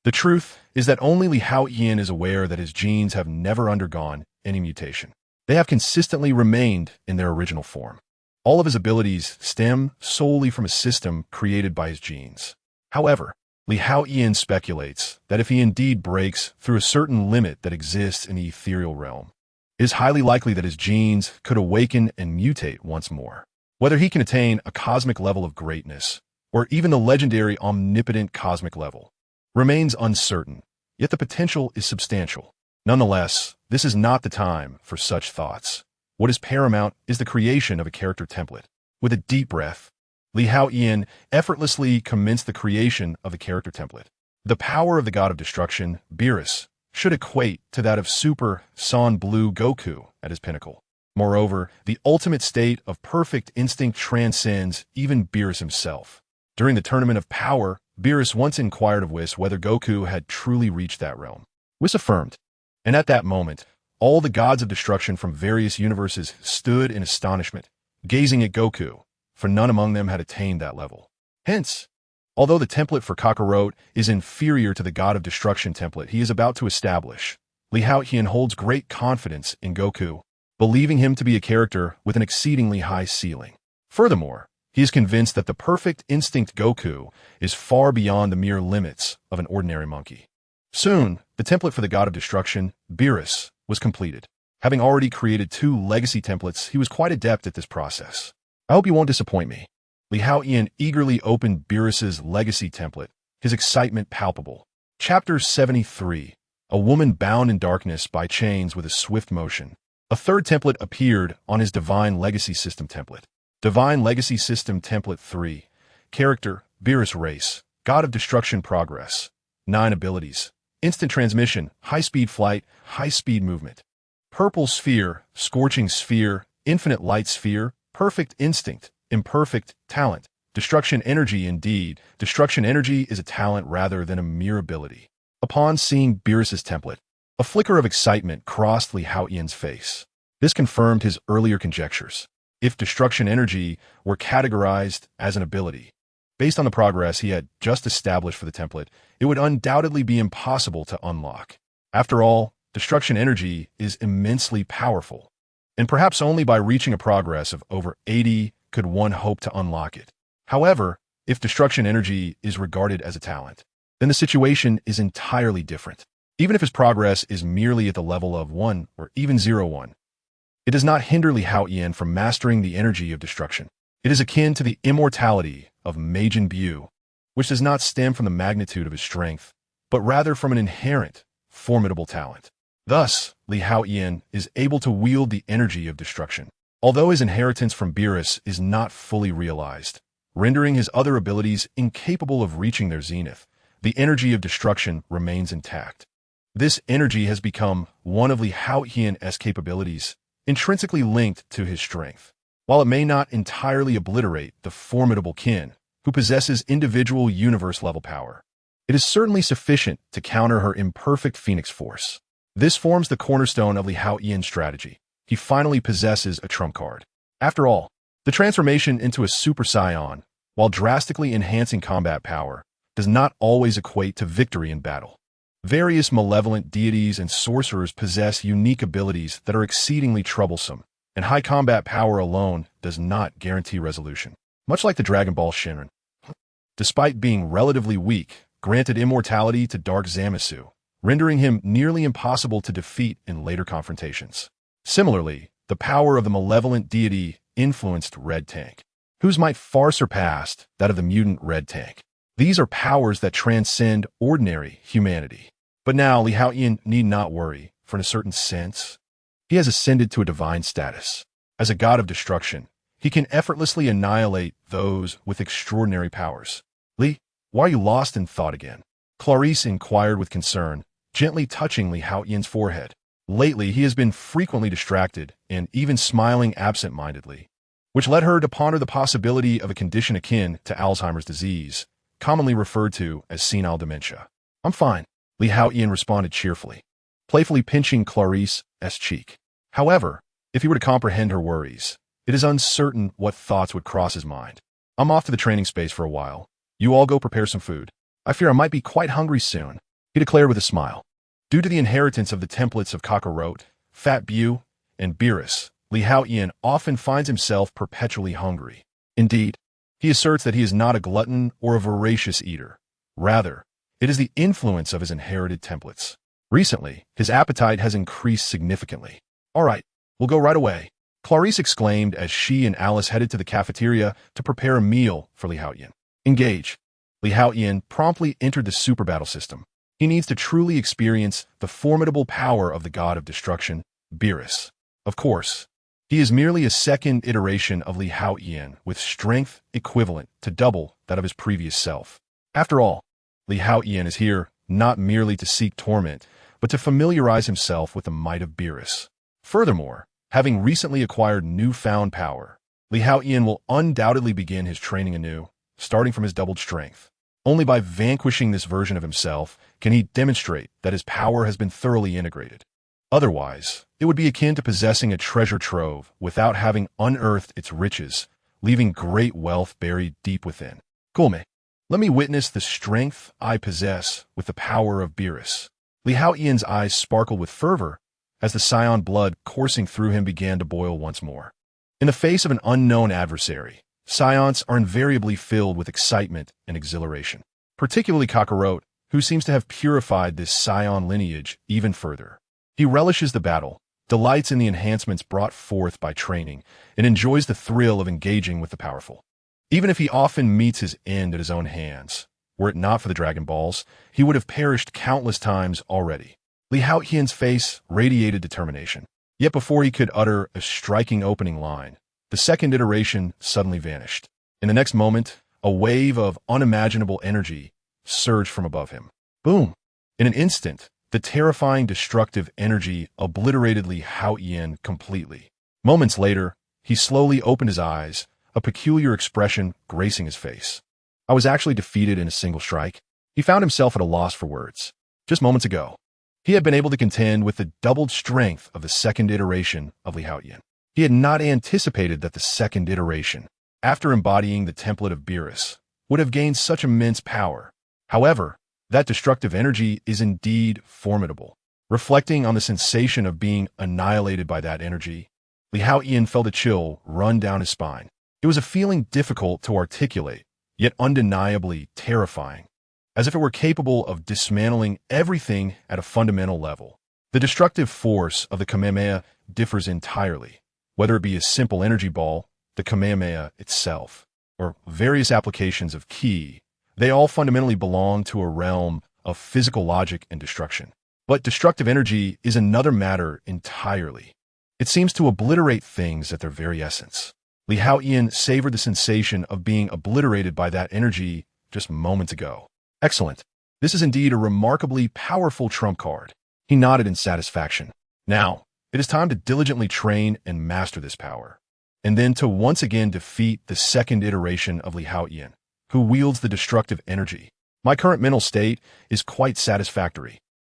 The truth is that only Haotian is aware that his genes have never undergone any mutation. They have consistently remained in their original form. All of his abilities stem solely from a system created by his genes. However, Haotian speculates that if he indeed breaks through a certain limit that exists in the ethereal realm, it is highly likely that his genes could awaken and mutate once more. Whether he can attain a cosmic level of greatness, or even the legendary omnipotent cosmic level, remains uncertain, yet the potential is substantial. Nonetheless, this is not the time for such thoughts. What is paramount is the creation of a character template. With a deep breath, Haotian effortlessly commenced the creation of the character template. The power of the god of destruction, Beerus, should equate to that of Super Saiyan Blue Goku at his pinnacle. Moreover, the ultimate state of perfect instinct transcends even Beerus himself. During the Tournament of Power, Beerus once inquired of Whis whether Goku had truly reached that realm. Whis affirmed, and at that moment, all the gods of destruction from various universes stood in astonishment, gazing at Goku, for none among them had attained that level. Hence, although the template for Kakarot is inferior to the god of destruction template he is about to establish, Haotian holds great confidence in Goku believing him to be a character with an exceedingly high ceiling. Furthermore, he is convinced that the perfect instinct Goku is far beyond the mere limits of an ordinary monkey. Soon, the template for the god of destruction, Beerus, was completed. Having already created 2 legacy templates, he was quite adept at this process. I hope you won't disappoint me. Haotian eagerly opened Beerus's legacy template, his excitement palpable. Chapter 73. A woman bound in darkness by chains with a swift motion. A third template appeared on his Divine Legacy System template. Divine Legacy System Template 3. Character, Beerus Race, God of Destruction Progress. 9 abilities. Instant transmission, high-speed flight, high-speed movement. Purple Sphere, Scorching Sphere, Infinite Light Sphere, Perfect Instinct, Imperfect Talent. Destruction Energy. Indeed, Destruction Energy is a talent rather than a mere ability. Upon seeing Beerus's template, a flicker of excitement crossed Haotian's face. This confirmed his earlier conjectures. If Destruction Energy were categorized as an ability, based on the progress he had just established for the template, it would undoubtedly be impossible to unlock. After all, Destruction Energy is immensely powerful, and perhaps only by reaching a progress of over 80 could one hope to unlock it. However, if Destruction Energy is regarded as a talent, then the situation is entirely different. Even if his progress is merely at the level of 1 or even 0-1, it does not hinder Haotian from mastering the energy of destruction. It is akin to the immortality of Majin Buu, which does not stem from the magnitude of his strength, but rather from an inherent, formidable talent. Thus, Haotian is able to wield the energy of destruction, although his inheritance from Beerus is not fully realized, rendering his other abilities incapable of reaching their zenith. The energy of destruction remains intact. This energy has become one of Haotian's capabilities, intrinsically linked to his strength. While it may not entirely obliterate the formidable kin who possesses individual universe-level power, it is certainly sufficient to counter her imperfect Phoenix Force. This forms the cornerstone of Haotian's strategy. He finally possesses a trump card. After all, the transformation into a Super Saiyan, while drastically enhancing combat power, does not always equate to victory in battle. Various malevolent deities and sorcerers possess unique abilities that are exceedingly troublesome, and high combat power alone does not guarantee resolution. Much like the Dragon Ball Shinran, despite being relatively weak, granted immortality to Dark Zamasu, rendering him nearly impossible to defeat in later confrontations. Similarly, the power of the malevolent deity influenced Red Tank, whose might far surpassed that of the mutant Red Tank. These are powers that transcend ordinary humanity. But now Haotian need not worry, for in a certain sense, he has ascended to a divine status. As a god of destruction, he can effortlessly annihilate those with extraordinary powers. Why are you lost in thought again? Clarice inquired with concern, gently touching Haotian's forehead. Lately, he has been frequently distracted and even smiling absent-mindedly, which led her to ponder the possibility of a condition akin to Alzheimer's disease, commonly referred to as senile dementia. I'm fine, Haotian responded cheerfully, playfully pinching Clarice's cheek. However, if he were to comprehend her worries, it is uncertain what thoughts would cross his mind. I'm off to the training space for a while. You all go prepare some food. I fear I might be quite hungry soon, he declared with a smile. Due to the inheritance of the templates of Kakarot, Fat Buu, and Beerus, Haotian often finds himself perpetually hungry. Indeed, he asserts that he is not a glutton or a voracious eater. Rather, it is the influence of his inherited templates. Recently, his appetite has increased significantly. All right, we'll go right away, Clarice exclaimed as she and Alice headed to the cafeteria to prepare a meal for Haotian. Engage. Haotian promptly entered the super battle system. He needs to truly experience the formidable power of the god of destruction, Beerus. Of course, he is merely a second iteration of Haotian with strength equivalent to double that of his previous self. After all, Haotian is here not merely to seek torment, but to familiarize himself with the might of Beerus. Furthermore, having recently acquired newfound power, Haotian will undoubtedly begin his training anew, starting from his doubled strength. Only by vanquishing this version of himself can he demonstrate that his power has been thoroughly integrated. Otherwise, it would be akin to possessing a treasure trove without having unearthed its riches, leaving great wealth buried deep within. Come, let me witness the strength I possess with the power of Beerus. Haotian's eyes sparkled with fervor as the scion blood coursing through him began to boil once more. In the face of an unknown adversary, scions are invariably filled with excitement and exhilaration, particularly Kakarot, who seems to have purified this scion lineage even further. He relishes the battle, delights in the enhancements brought forth by training, and enjoys the thrill of engaging with the powerful. Even if he often meets his end at his own hands, were it not for the Dragon Balls, he would have perished countless times already. Haotian's face radiated determination. Yet before he could utter a striking opening line, the second iteration suddenly vanished. In the next moment, a wave of unimaginable energy surged from above him. Boom! In an instant, the terrifying destructive energy obliterated Haotian completely. Moments later, he slowly opened his eyes, a peculiar expression gracing his face. I was actually defeated in a single strike. He found himself at a loss for words. Just moments ago, he had been able to contend with the doubled strength of the second iteration of Haotian. He had not anticipated that the second iteration, after embodying the template of Beerus, would have gained such immense power. However, that destructive energy is indeed formidable. Reflecting on the sensation of being annihilated by that energy, Haotian felt a chill run down his spine. It was a feeling difficult to articulate, yet undeniably terrifying, as if it were capable of dismantling everything at a fundamental level. The destructive force of the Kamehameha differs entirely, whether it be a simple energy ball, the Kamehameha itself, or various applications of ki. They all fundamentally belong to a realm of physical logic and destruction. But destructive energy is another matter entirely. It seems to obliterate things at their very essence. Haotian savored the sensation of being obliterated by that energy just moments ago. Excellent. This is indeed a remarkably powerful trump card. He nodded in satisfaction. Now, it is time to diligently train and master this power, and then to once again defeat the second iteration of Haotian, who wields the destructive energy. My current mental state is quite satisfactory.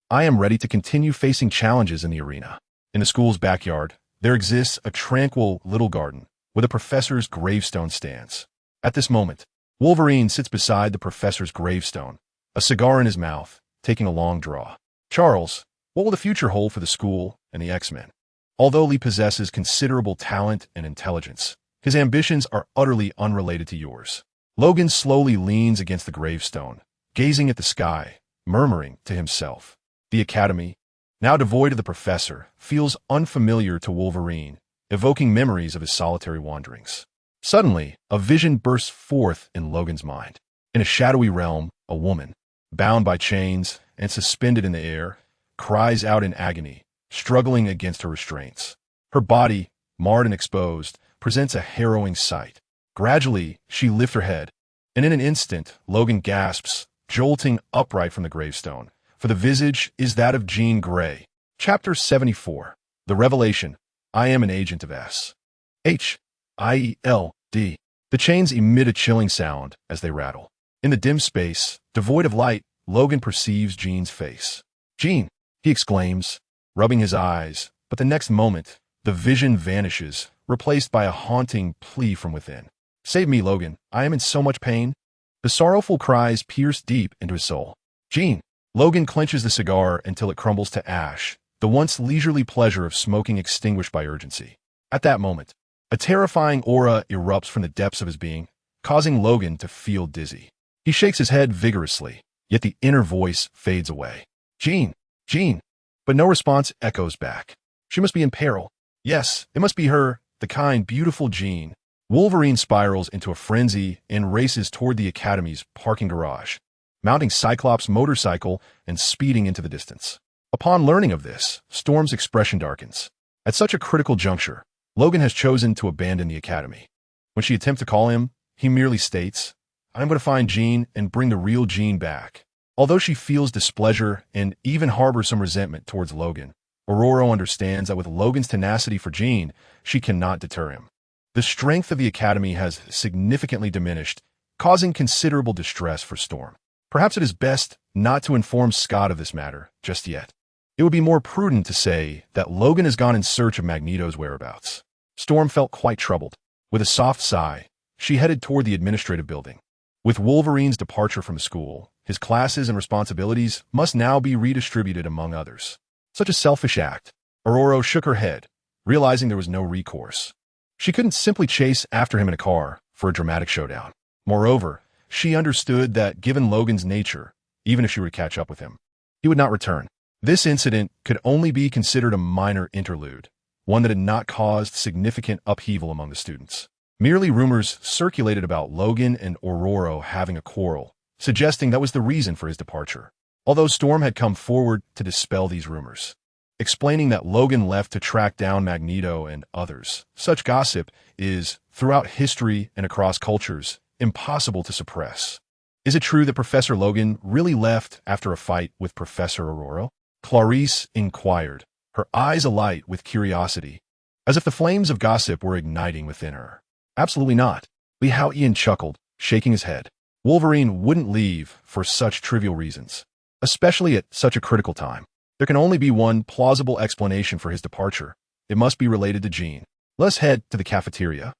I am ready to continue facing challenges in the arena. In the school's backyard, there exists a tranquil little garden where the professor's gravestone stands. At this moment, Wolverine sits beside the professor's gravestone, a cigar in his mouth, taking a long draw. Charles, what will the future hold for the school and the X-Men? Although Lee possesses considerable talent and intelligence, his ambitions are utterly unrelated to yours. Logan slowly leans against the gravestone, gazing at the sky, murmuring to himself. The Academy, now devoid of the professor, feels unfamiliar to Wolverine, evoking memories of his solitary wanderings. Suddenly, a vision bursts forth in Logan's mind. In a shadowy realm, a woman, bound by chains and suspended in the air, cries out in agony, struggling against her restraints. Her body, marred and exposed, presents a harrowing sight. Gradually, she lifts her head, and in an instant, Logan gasps, jolting upright from the gravestone, for the visage is that of Jean Grey. Chapter 74. The Revelation. I am an agent of S.H.I.E.L.D. The chains emit a chilling sound as they rattle. In the dim space, devoid of light, Logan perceives Jean's face. "Jean!" he exclaims, rubbing his eyes, but the next moment, the vision vanishes, replaced by a haunting plea from within. "Save me, Logan. I am in so much pain." The sorrowful cries pierce deep into his soul. "Jean!" Logan clenches the cigar until it crumbles to ash, the once leisurely pleasure of smoking extinguished by urgency. At that moment, a terrifying aura erupts from the depths of his being, causing Logan to feel dizzy. He shakes his head vigorously, yet the inner voice fades away. "Jean! Jean!" But no response echoes back. She must be in peril. Yes, it must be her, the kind, beautiful Jean. Wolverine spirals into a frenzy and races toward the Academy's parking garage, mounting Cyclops' motorcycle and speeding into the distance. Upon learning of this, Storm's expression darkens. At such a critical juncture, Logan has chosen to abandon the Academy. When she attempts to call him, he merely states, "I'm going to find Jean and bring the real Jean back." Although she feels displeasure and even harbors some resentment towards Logan, Aurora understands that with Logan's tenacity for Jean, she cannot deter him. The strength of the Academy has significantly diminished, causing considerable distress for Storm. Perhaps it is best not to inform Scott of this matter just yet. It would be more prudent to say that Logan has gone in search of Magneto's whereabouts. Storm felt quite troubled. With a soft sigh, she headed toward the administrative building. With Wolverine's departure from the school, his classes and responsibilities must now be redistributed among others. Such a selfish act, Aurora shook her head, realizing there was no recourse. She couldn't simply chase after him in a car for a dramatic showdown. Moreover, she understood that given Logan's nature, even if she were to catch up with him, he would not return. This incident could only be considered a minor interlude, one that had not caused significant upheaval among the students. Merely rumors circulated about Logan and Aurora having a quarrel, suggesting that was the reason for his departure. Although Storm had come forward to dispel these rumors, explaining that Logan left to track down Magneto and others. Such gossip is, throughout history and across cultures, impossible to suppress. Is it true that Professor Logan really left after a fight with Professor Aurora? Clarice inquired, her eyes alight with curiosity, as if the flames of gossip were igniting within her. Absolutely not. Haotian chuckled, shaking his head. Wolverine wouldn't leave for such trivial reasons, especially at such a critical time. There can only be one plausible explanation for his departure. It must be related to Jean. Let's head to the cafeteria.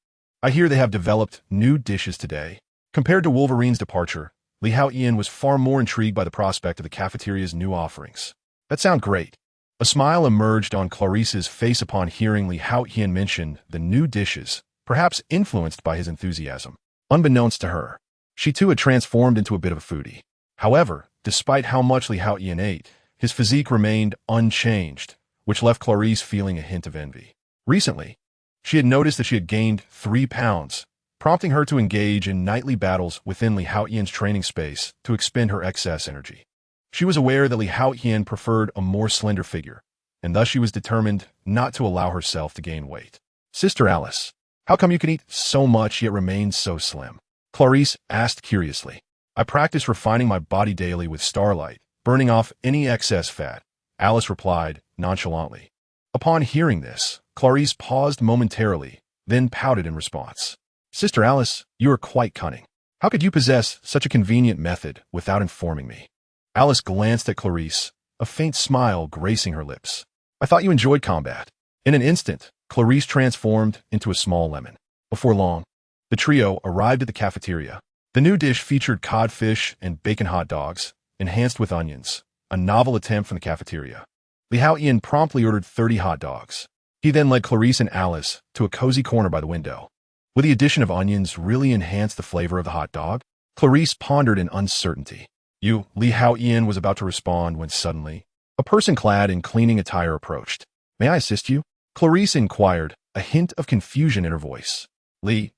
I hear they have developed new dishes today. Compared to Wolverine's departure, Haotian was far more intrigued by the prospect of the cafeteria's new offerings. That sounds great. A smile emerged on Clarice's face upon hearing Haotian mention the new dishes, perhaps influenced by his enthusiasm. Unbeknownst to her, she too had transformed into a bit of a foodie. However, despite how much Haotian ate, his physique remained unchanged, which left Clarice feeling a hint of envy. Recently, she had noticed that she had gained 3 pounds, prompting her to engage in nightly battles within Haotian's training space to expend her excess energy. She was aware that Haotian preferred a more slender figure, and thus she was determined not to allow herself to gain weight. Sister Alice, how come you can eat so much yet remain so slim? Clarice asked curiously. I practice refining my body daily with starlight, burning off any excess fat, Alice replied nonchalantly. Upon hearing this, Clarice paused momentarily, then pouted in response. Sister Alice, you are quite cunning. How could you possess such a convenient method without informing me? Alice glanced at Clarice, a faint smile gracing her lips. I thought you enjoyed combat. In an instant, Clarice transformed into a small lemon. Before long, the trio arrived at the cafeteria. The new dish featured codfish and bacon hot dogs, enhanced with onions, a novel attempt from the cafeteria. Haotian promptly ordered 30 hot dogs. He then led Clarice and Alice to a cozy corner by the window. Would the addition of onions really enhance the flavor of the hot dog? Clarice pondered in uncertainty. Haotian was about to respond when suddenly, a person clad in cleaning attire approached. May I assist you? Clarice inquired, a hint of confusion in her voice. May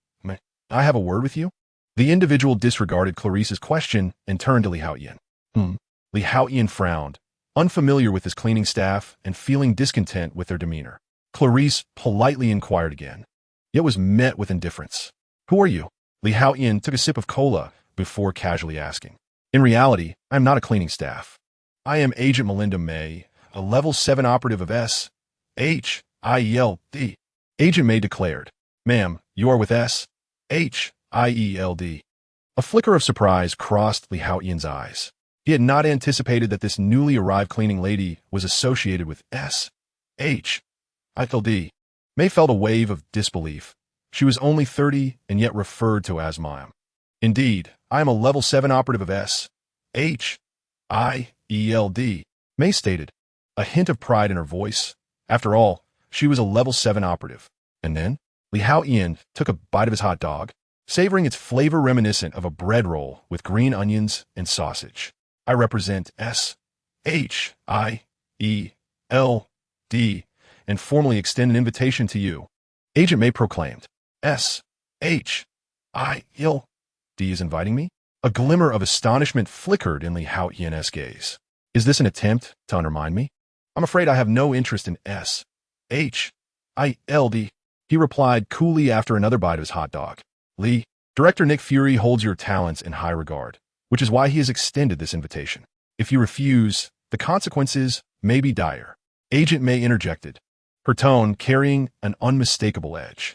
I have a word with you? The individual disregarded Clarice's question and turned to Haotian. Haotian frowned, unfamiliar with his cleaning staff and feeling discontent with their demeanor. Clarice politely inquired again, yet was met with indifference. Who are you? Haotian took a sip of cola before casually asking. In reality, I am not a cleaning staff. I am Agent Melinda May, a level 7 operative of S.H.I.E.L.D. Agent May declared. Ma'am, you are with S.H.I.E.L.D. A flicker of surprise crossed Haotian's eyes. He had not anticipated that this newly arrived cleaning lady was associated with S.H.I.E.L.D. May felt a wave of disbelief. She was only 30 and yet referred to as ma'am. Indeed, I am a level 7 operative of S.H.I.E.L.D., May stated, a hint of pride in her voice. After all, she was a level 7 operative. And then, Haotian took a bite of his hot dog, savoring its flavor reminiscent of a bread roll with green onions and sausage. I represent S.H.I.E.L.D. and formally extend an invitation to you. Agent May proclaimed. S.H.I.E.L.D. is inviting me? A glimmer of astonishment flickered in Haotian's gaze. Is this an attempt to undermine me? I'm afraid I have no interest in S.H.I.E.L.D., he replied coolly after another bite of his hot dog. Director Nick Fury holds your talents in high regard, which is why he has extended this invitation. If you refuse, the consequences may be dire. Agent May interjected, her tone carrying an unmistakable edge.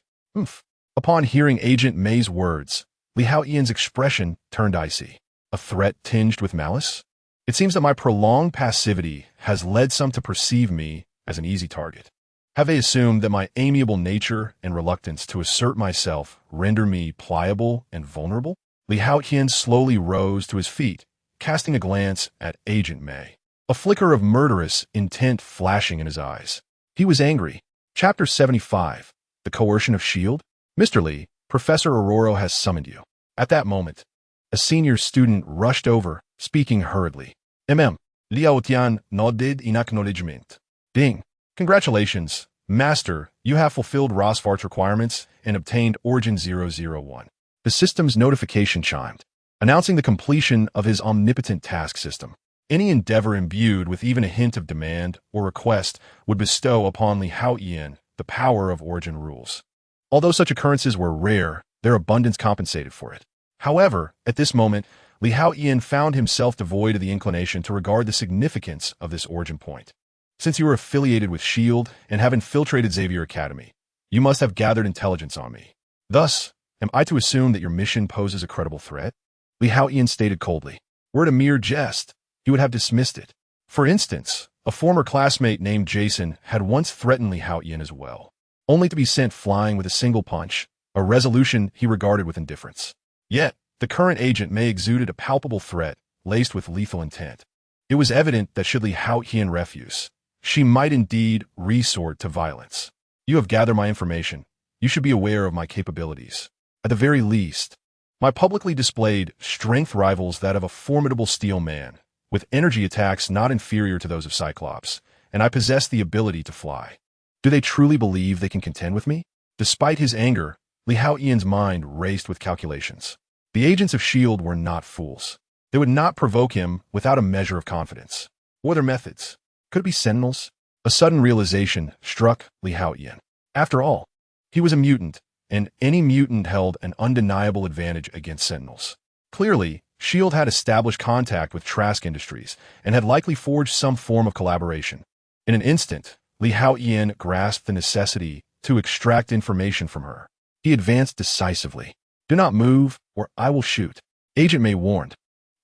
Upon hearing Agent May's words, Haotian's expression turned icy. A threat tinged with malice? It seems that my prolonged passivity has led some to perceive me as an easy target. Have they assumed that my amiable nature and reluctance to assert myself render me pliable and vulnerable? Haotian slowly rose to his feet, casting a glance at Agent May, a flicker of murderous intent flashing in his eyes. He was angry. Chapter 75. The Coercion of S.H.I.E.L.D. Mr. Lee, Professor Aurora has summoned you. At that moment, a senior student rushed over, speaking hurriedly. Li Haotian nodded in acknowledgement. Ding. Congratulations, Master, you have fulfilled Rosvart's requirements and obtained Origin 001. The system's notification chimed, announcing the completion of his omnipotent task system. Any endeavor imbued with even a hint of demand or request would bestow upon Li Haotian the power of Origin rules. Although such occurrences were rare, their abundance compensated for it. However, at this moment, Li Haotian found himself devoid of the inclination to regard the significance of this origin point. Since you are affiliated with S.H.I.E.L.D. and have infiltrated Xavier Academy, you must have gathered intelligence on me. Thus, am I to assume that your mission poses a credible threat? Li Haotian stated coldly. Were it a mere jest, he would have dismissed it. For instance, a former classmate named Jason had once threatened Li Haotian as well, only to be sent flying with a single punch, a resolution he regarded with indifference. Yet, the current agent may exuded a palpable threat, laced with lethal intent. It was evident that should Li Haotian refuse, she might indeed resort to violence. You have gathered my information. You should be aware of my capabilities. At the very least, my publicly displayed strength rivals that of a formidable steel man, with energy attacks not inferior to those of Cyclops, and I possess the ability to fly. Do they truly believe they can contend with me? Despite his anger, Li Haotian's mind raced with calculations. The agents of S.H.I.E.L.D. were not fools. They would not provoke him without a measure of confidence. What are their methods? Could it be Sentinels? A sudden realization struck Li Haotian. After all, he was a mutant, and any mutant held an undeniable advantage against Sentinels. Clearly, S.H.I.E.L.D. had established contact with Trask Industries and had likely forged some form of collaboration. In an instant, Li Haotian grasped the necessity to extract information from her. He advanced decisively. Do not move, or I will shoot. Agent May warned,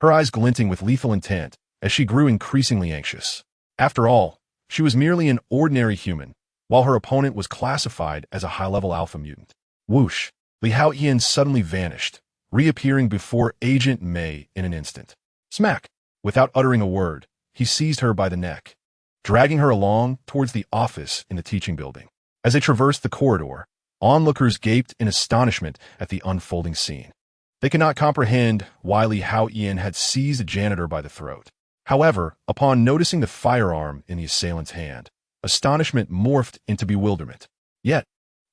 her eyes glinting with lethal intent as she grew increasingly anxious. After all, she was merely an ordinary human, while her opponent was classified as a high-level alpha mutant. Whoosh! Li Haotian suddenly vanished, reappearing before Agent May in an instant. Smack! Without uttering a word, he seized her by the neck, dragging her along towards the office in the teaching building. As they traversed the corridor, onlookers gaped in astonishment at the unfolding scene. They could not comprehend why Li Haotian had seized a janitor by the throat. However, upon noticing the firearm in the assailant's hand, astonishment morphed into bewilderment. Yet,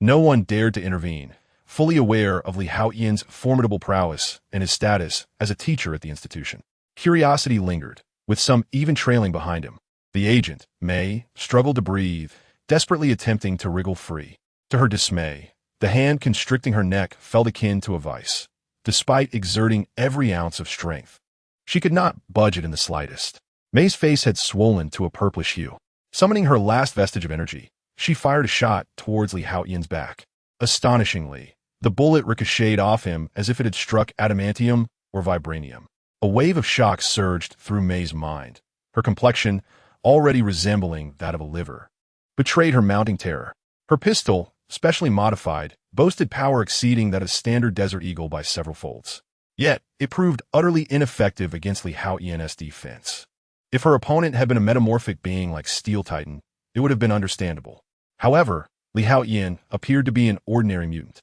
no one dared to intervene, fully aware of Li Haotian's formidable prowess and his status as a teacher at the institution. Curiosity lingered, with some even trailing behind him. The agent, May, struggled to breathe, desperately attempting to wriggle free. To her dismay, the hand constricting her neck felt akin to a vice, despite exerting every ounce of strength. She could not budge it in the slightest. May's face had swollen to a purplish hue. Summoning her last vestige of energy, she fired a shot towards Li Haotian's back. Astonishingly, the bullet ricocheted off him as if it had struck adamantium or vibranium. A wave of shock surged through May's mind. Her complexion, already resembling that of a liver, betrayed her mounting terror. Her pistol, specially modified, boasted power exceeding that of standard Desert Eagle by several folds. Yet, it proved utterly ineffective against Li Haotian's defense. If her opponent had been a metamorphic being like Steel Titan, it would have been understandable. However, Li Haotian appeared to be an ordinary mutant.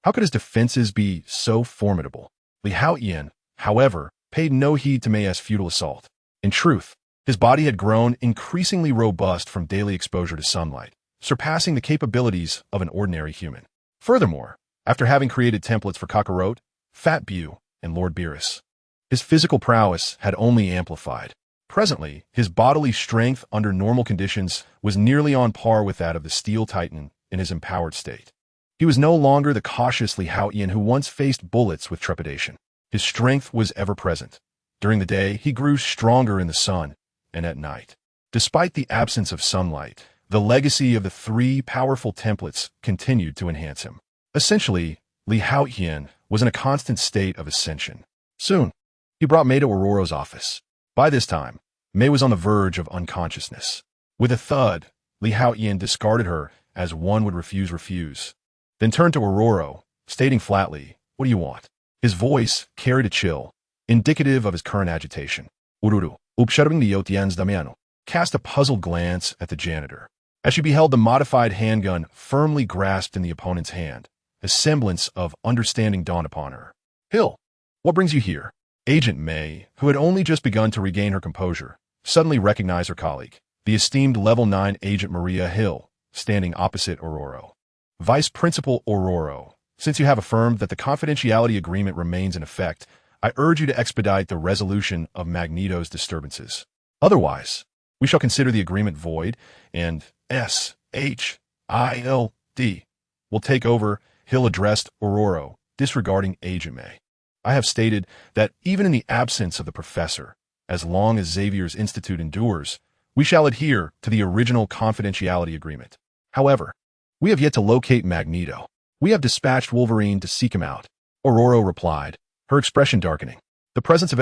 How could his defenses be so formidable? Li Haotian, however, paid no heed to May's futile assault. In truth, his body had grown increasingly robust from daily exposure to sunlight, surpassing the capabilities of an ordinary human. Furthermore, after having created templates for Kakarot, Fat Bew, and Lord Beerus, his physical prowess had only amplified. Presently, his bodily strength under normal conditions was nearly on par with that of the Steel Titan in his empowered state. He was no longer the cautious Li Haotian who once faced bullets with trepidation. His strength was ever present. During the day, he grew stronger in the sun, and at night. Despite the absence of sunlight, the legacy of the three powerful templates continued to enhance him. Essentially, Li Haotian was in a constant state of ascension. Soon, he brought May to Aurora's office. By this time, May was on the verge of unconsciousness. With a thud, Li Haotian discarded her as one would refuse, then turned to Aurora, stating flatly, "What do you want?" His voice carried a chill, indicative of his current agitation. Ururu, observing the Haotian's Damiano, cast a puzzled glance at the janitor. as she beheld the modified handgun firmly grasped in the opponent's hand. A semblance of understanding dawned upon her. Hill, what brings you here? Agent May, who had only just begun to regain her composure, suddenly recognized her colleague, the esteemed Level 9 Agent Maria Hill, standing opposite Aurora. Vice Principal Aurora, since you have affirmed that the confidentiality agreement remains in effect, I urge you to expedite the resolution of Magneto's disturbances. Otherwise, we shall consider the agreement void, and SHILD will take over. Hill addressed Aurora, disregarding Agent May. I have stated that even in the absence of the professor, as long as Xavier's Institute endures, we shall adhere to the original confidentiality agreement. However, we have yet to locate Magneto. We have dispatched Wolverine to seek him out. Aurora replied, her expression darkening. The presence of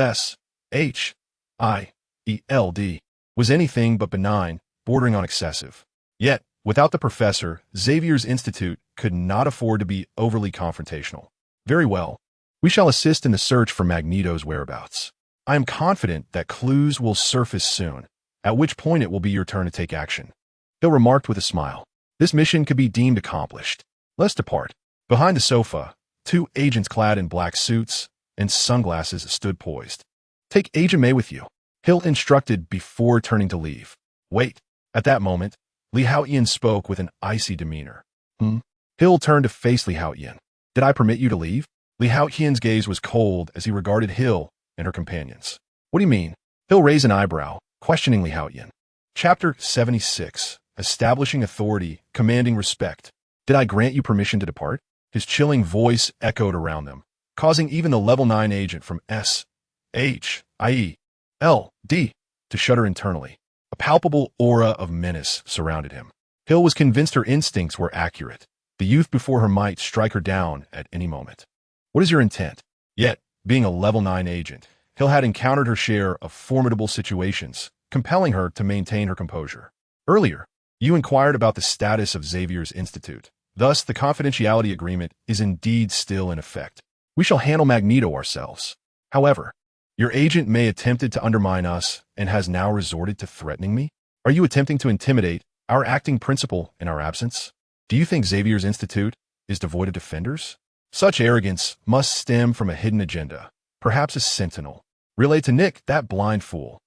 SHIELD was anything but benign, bordering on excessive. Yet, without the professor, Xavier's Institute could not afford to be overly confrontational. Very well. We shall assist in the search for Magneto's whereabouts. I am confident that clues will surface soon, at which point it will be your turn to take action. Hill remarked with a smile. This mission could be deemed accomplished. Let's depart. Behind the sofa, two agents clad in black suits and sunglasses stood poised. Take Agent May with you, Hill instructed before turning to leave. Wait. At that moment, Haotian spoke with an icy demeanor. Hill turned to face Haotian. Did I permit you to leave? Haotian's gaze was cold as he regarded Hill and her companions. What do you mean? Hill raised an eyebrow, questioning Haotian. Chapter 76. Establishing authority, commanding respect. Did I grant you permission to depart? His chilling voice echoed around them, causing even the Level 9 agent from SHIELD to shudder internally. A palpable aura of menace surrounded him. Hill was convinced her instincts were accurate. The youth before her might strike her down at any moment. What is your intent? Yet, being a Level 9 agent, Hill had encountered her share of formidable situations, compelling her to maintain her composure. Earlier, you inquired about the status of Xavier's Institute. Thus, the confidentiality agreement is indeed still in effect. We shall handle Magneto ourselves. However, your agent may attempted to undermine us and has now resorted to threatening me. Are you attempting to intimidate our acting principal in our absence? Do you think Xavier's Institute is devoid of defenders? Such arrogance must stem from a hidden agenda, perhaps a sentinel. Relay to Nick, that blind fool.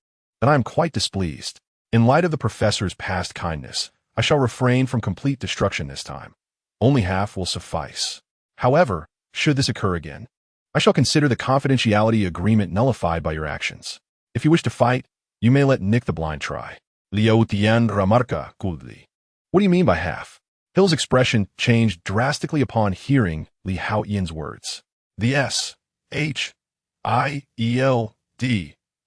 Then I am quite displeased. In light of the professor's past kindness, I shall refrain from complete destruction this time. Only half will suffice. However, should this occur again, I shall consider the confidentiality agreement nullified by your actions. If you wish to fight, you may let Nick the Blind try. Haotian remarca coldly. What do you mean by half? Hill's expression changed drastically upon hearing Haotian's words. The SHIELD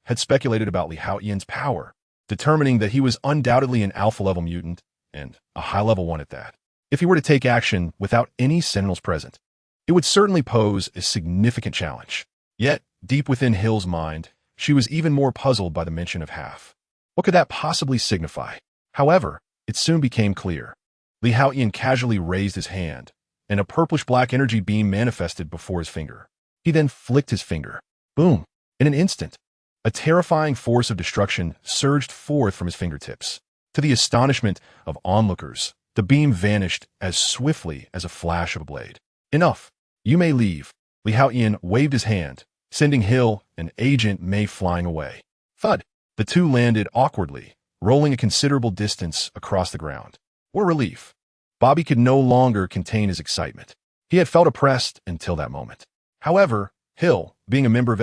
had speculated about Haotian's power, determining that he was undoubtedly an alpha-level mutant, and a high-level one at that. If he were to take action without any sentinels present, it would certainly pose a significant challenge. Yet, deep within Hill's mind, she was even more puzzled by the mention of half. What could that possibly signify? However, it soon became clear. Haotian casually raised his hand, and a purplish-black energy beam manifested before his finger. He then flicked his finger. Boom! In an instant, a terrifying force of destruction surged forth from his fingertips. To the astonishment of onlookers, the beam vanished as swiftly as a flash of a blade. Enough! You may leave. Haotian waved his hand, sending Hill and Agent May flying away. Thud! The two landed awkwardly, rolling a considerable distance across the ground. Or relief. Bobby could no longer contain his excitement. He had felt oppressed until that moment. However, Hill, being a member of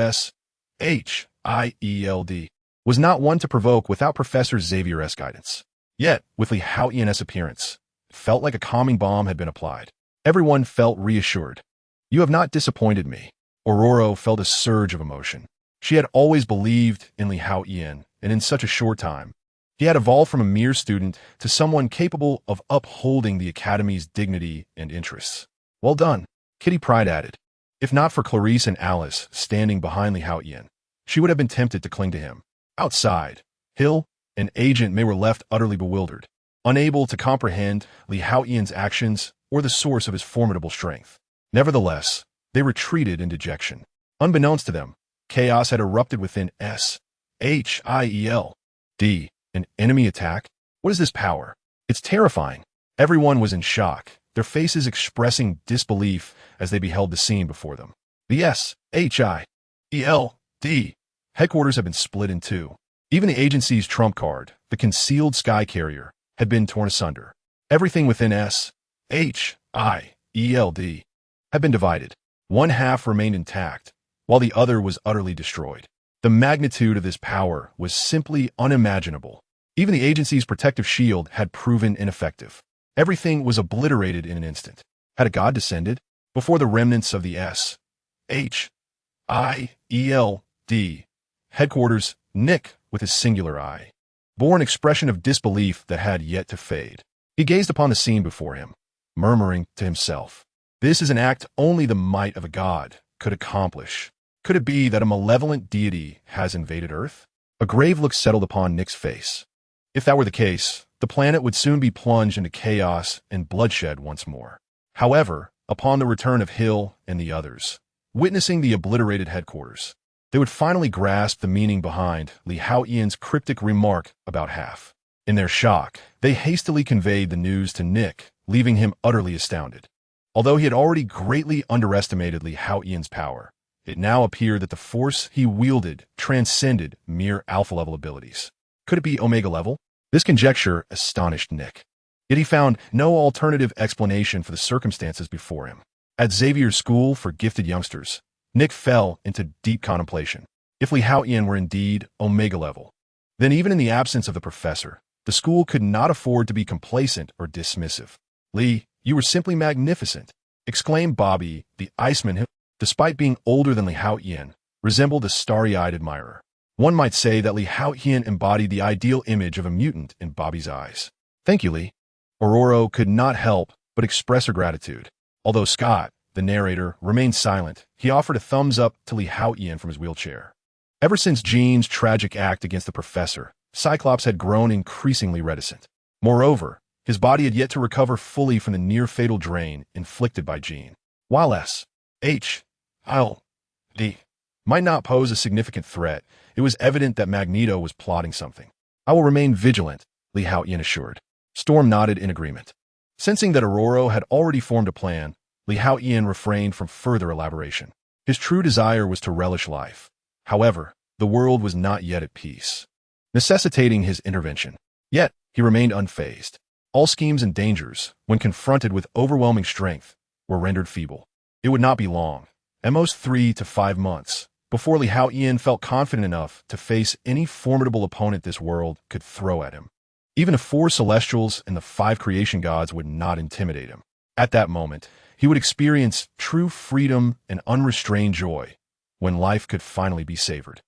SHIELD, was not one to provoke without Professor Xavier's guidance. Yet, with Haotian's appearance, it felt like a calming balm had been applied. Everyone felt reassured. You have not disappointed me. Aurora felt a surge of emotion. She had always believed in Haotian, and in such a short time, he had evolved from a mere student to someone capable of upholding the Academy's dignity and interests. Well done, Kitty Pryde added. If not for Clarice and Alice standing behind Haotian, she would have been tempted to cling to him. Outside, Hill and Agent May were left utterly bewildered, unable to comprehend Haotian's actions or the source of his formidable strength. Nevertheless, they retreated in dejection. Unbeknownst to them, chaos had erupted within SHIELD. An enemy attack? What is this power? It's terrifying. Everyone was in shock, their faces expressing disbelief as they beheld the scene before them. The SHIELD headquarters had been split in two. Even the agency's trump card, the concealed sky carrier, had been torn asunder. Everything within SHIELD had been divided. One half remained intact, while the other was utterly destroyed. The magnitude of this power was simply unimaginable. Even the agency's protective shield had proven ineffective. Everything was obliterated in an instant. Had a god descended? Before the remnants of the SHIELD headquarters, Nick, with his singular eye, bore an expression of disbelief that had yet to fade. He gazed upon the scene before him, murmuring to himself, "This is an act only the might of a god could accomplish. Could it be that a malevolent deity has invaded Earth?" A grave look settled upon Nick's face. If that were the case, the planet would soon be plunged into chaos and bloodshed once more. However, upon the return of Hill and the others, witnessing the obliterated headquarters, they would finally grasp the meaning behind Haotian's cryptic remark about half. In their shock, they hastily conveyed the news to Nick, leaving him utterly astounded. Although he had already greatly underestimated Haotian's power, it now appeared that the force he wielded transcended mere alpha-level abilities. Could it be Omega level? This conjecture astonished Nick. Yet he found no alternative explanation for the circumstances before him. At Xavier's school for gifted youngsters, Nick fell into deep contemplation. If Haotian were indeed Omega level, then even in the absence of the professor, the school could not afford to be complacent or dismissive. "Lee, you were simply magnificent," exclaimed Bobby, the Iceman, who, despite being older than Haotian, resembled a starry-eyed admirer. One might say that Haotian embodied the ideal image of a mutant in Bobby's eyes. "Thank you, Lee." Aurora could not help but express her gratitude. Although Scott, the narrator, remained silent, he offered a thumbs up to Haotian from his wheelchair. Ever since Jean's tragic act against the professor, Cyclops had grown increasingly reticent. Moreover, his body had yet to recover fully from the near-fatal drain inflicted by Jean. While SHIELD might not pose a significant threat, it was evident that Magneto was plotting something. "I will remain vigilant," Haotian assured. Storm nodded in agreement. Sensing that Aurora had already formed a plan, Haotian refrained from further elaboration. His true desire was to relish life. However, the world was not yet at peace, necessitating his intervention. Yet, he remained unfazed. All schemes and dangers, when confronted with overwhelming strength, were rendered feeble. It would not be long, at most 3 to 5 months, before Haotian felt confident enough to face any formidable opponent this world could throw at him. Even the 4 Celestials and the 5 creation gods would not intimidate him. At that moment, he would experience true freedom and unrestrained joy, when life could finally be savored.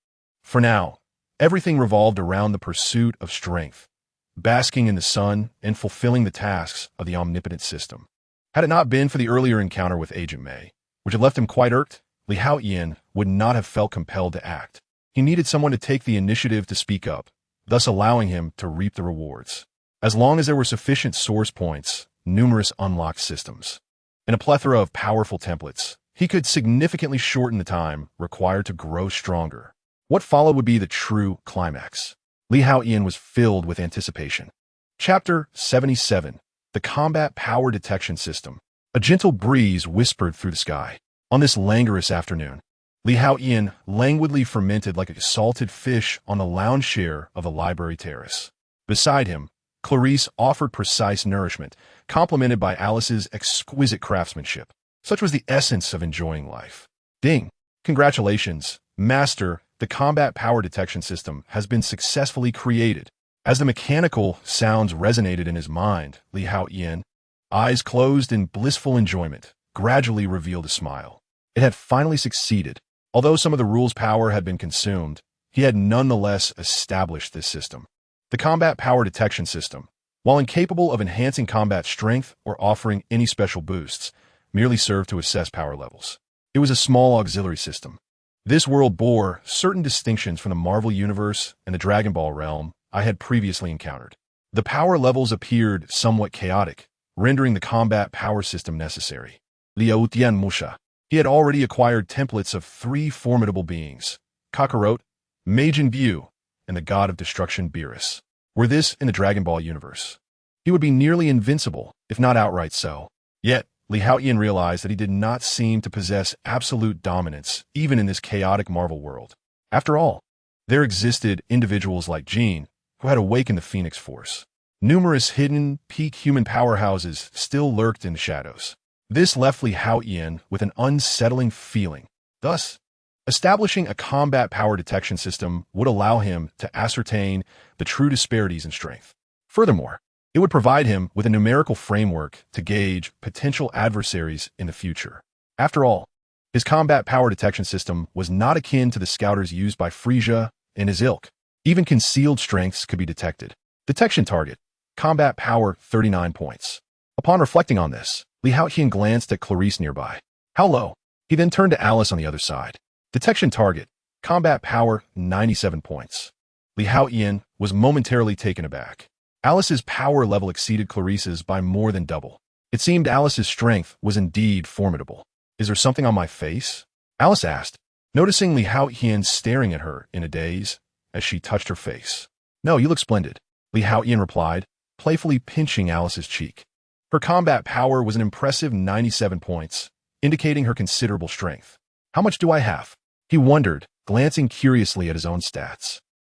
For now, everything revolved around the pursuit of strength, basking in the sun and fulfilling the tasks of the omnipotent system. Had it not been for the earlier encounter with Agent May, which had left him quite irked, Haotian would not have felt compelled to act. He needed someone to take the initiative to speak up, thus allowing him to reap the rewards. As long as there were sufficient source points, numerous unlocked systems, and a plethora of powerful templates, he could significantly shorten the time required to grow stronger. What followed would be the true climax. Haotian was filled with anticipation. Chapter 77, The Combat Power Detection System. A gentle breeze whispered through the sky. On this languorous afternoon, Haotian languidly fermented like a salted fish on the lounge chair of the library terrace. Beside him, Clarice offered precise nourishment, complemented by Alice's exquisite craftsmanship. Such was the essence of enjoying life. "Ding! Congratulations, Master! The combat power detection system has been successfully created." As the mechanical sounds resonated in his mind, Haotian, eyes closed in blissful enjoyment, gradually revealed a smile. It had finally succeeded. Although some of the rule's power had been consumed, he had nonetheless established this system. The combat power detection system, while incapable of enhancing combat strength or offering any special boosts, merely served to assess power levels. It was a small auxiliary system. This world bore certain distinctions from the Marvel Universe and the Dragon Ball realm I had previously encountered. The power levels appeared somewhat chaotic, rendering the combat power system necessary. Haotian Musha. He had already acquired templates of 3 formidable beings, Kakarot, Mage in View, and the god of destruction Beerus. Were this in the Dragon Ball universe? he would be nearly invincible, if not outright so. Yet, Haotian realized that he did not seem to possess absolute dominance, even in this chaotic Marvel world. After all, there existed individuals like Jean, who had awakened the Phoenix Force. Numerous hidden, peak human powerhouses still lurked in the shadows. This left Haotian with an unsettling feeling. Thus, establishing a combat power detection system would allow him to ascertain the true disparities in strength. Furthermore, it would provide him with a numerical framework to gauge potential adversaries in the future. After all, his combat power detection system was not akin to the scouters used by Frisia and his ilk. Even concealed strengths could be detected. Detection target: combat power 39 points. Upon reflecting on this, Haotian glanced at Clarice nearby. How low? He then turned to Alice on the other side. Detection target: combat power 97 points. Haotian was momentarily taken aback. Alice's power level exceeded Clarice's by more than double. It seemed Alice's strength was indeed formidable. Is there something on my face? Alice asked, noticing Haotian staring at her in a daze as she touched her face. No, you look splendid, Haotian replied, playfully pinching Alice's cheek. Her combat power was an impressive 97 points, indicating her considerable strength. How much do I have? He wondered, glancing curiously at his own stats.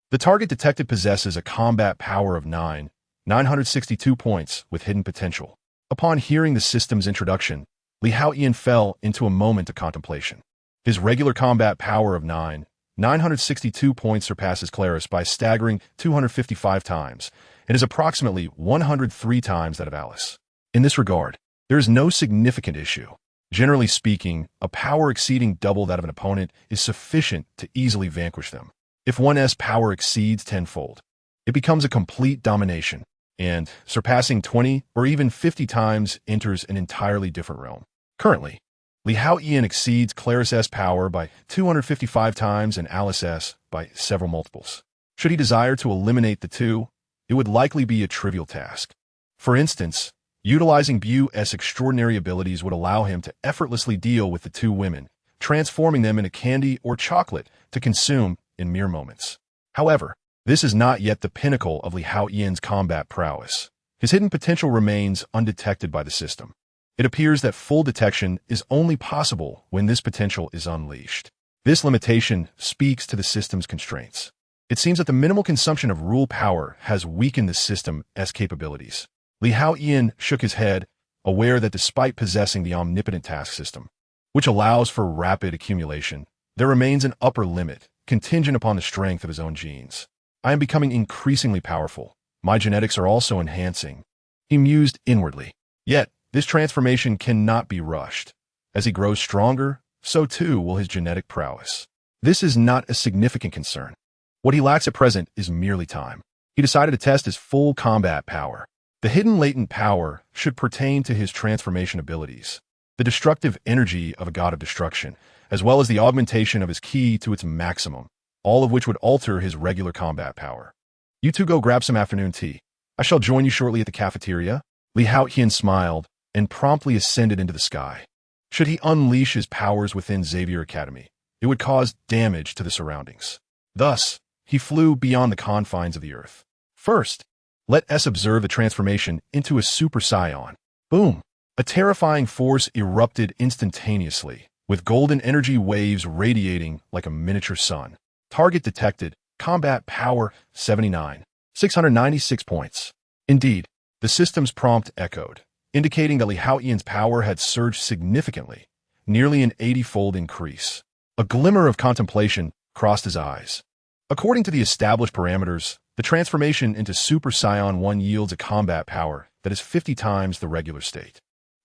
The target detected possesses a combat power of 962 points with hidden potential. Upon hearing the system's introduction, Haotian fell into a moment of contemplation. His regular combat power of 962 points surpasses Clarice by a staggering 255 times and is approximately 103 times that of Alice. In this regard, there is no significant issue. Generally speaking, a power exceeding double that of an opponent is sufficient to easily vanquish them. If one's power exceeds tenfold, it becomes a complete domination, and surpassing 20 or even 50 times enters an entirely different realm. Currently, Haotian exceeds Clarice's power by 255 times and Alice's by several multiples. Should he desire to eliminate the two, it would likely be a trivial task. For instance, utilizing Bu's extraordinary abilities would allow him to effortlessly deal with the two women, transforming them into candy or chocolate to consume in mere moments. However, this is not yet the pinnacle of Haotian's combat prowess. His hidden potential remains undetected by the system. It appears that full detection is only possible when this potential is unleashed. This limitation speaks to the system's constraints. It seems that the minimal consumption of rule power has weakened the system's capabilities. Haotian shook his head, aware that despite possessing the omnipotent task system, which allows for rapid accumulation, there remains an upper limit, contingent upon the strength of his own genes. I am becoming increasingly powerful. My genetics are also enhancing. He mused inwardly. Yet, this transformation cannot be rushed. As he grows stronger, so too will his genetic prowess. This is not a significant concern. What he lacks at present is merely time. He decided to test his full combat power. The hidden latent power should pertain to his transformation abilities, the destructive energy of a god of destruction, as well as the augmentation of his ki to its maximum, all of which would alter his regular combat power. You two go grab some afternoon tea. I shall join you shortly at the cafeteria. Haotian smiled and promptly ascended into the sky. Should he unleash his powers within Xavier Academy, it would cause damage to the surroundings. Thus, he flew beyond the confines of the Earth. First, let us observe the transformation into a super scion. Boom! A terrifying force erupted instantaneously, with golden energy waves radiating like a miniature sun. Target detected. Combat power 79. 696 points. Indeed, the system's prompt echoed, indicating that Haotian's power had surged significantly, nearly an 80-fold increase. A glimmer of contemplation crossed his eyes. According to the established parameters, the transformation into Super Scion 1 yields a combat power that is 50 times the regular state.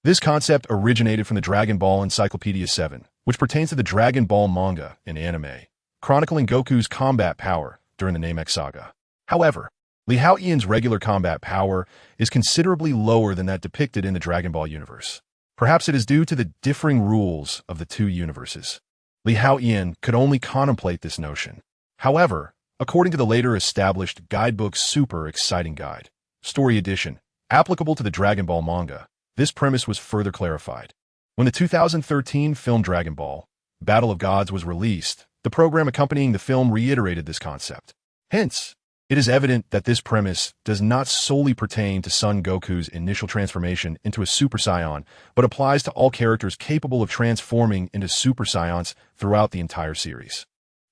This concept originated from the Dragon Ball Encyclopedia 7, which pertains to the Dragon Ball manga and anime, chronicling Goku's combat power during the Namek saga. However, Haotian's regular combat power is considerably lower than that depicted in the Dragon Ball universe. Perhaps it is due to the differing rules of the two universes. Haotian could only contemplate this notion. However, according to the later established Guidebook Super Exciting Guide, Story Edition, applicable to the Dragon Ball manga, this premise was further clarified. When the 2013 film Dragon Ball, Battle of Gods was released, the program accompanying the film reiterated this concept. Hence, It is evident that this premise does not solely pertain to Son Goku's initial transformation into a Super Saiyan, but applies to all characters capable of transforming into Super Saiyans throughout the entire series.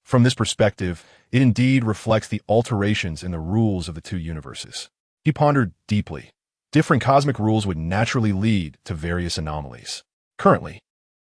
From this perspective, it indeed reflects the alterations in the rules of the two universes. He pondered deeply. Different cosmic rules would naturally lead to various anomalies. Currently,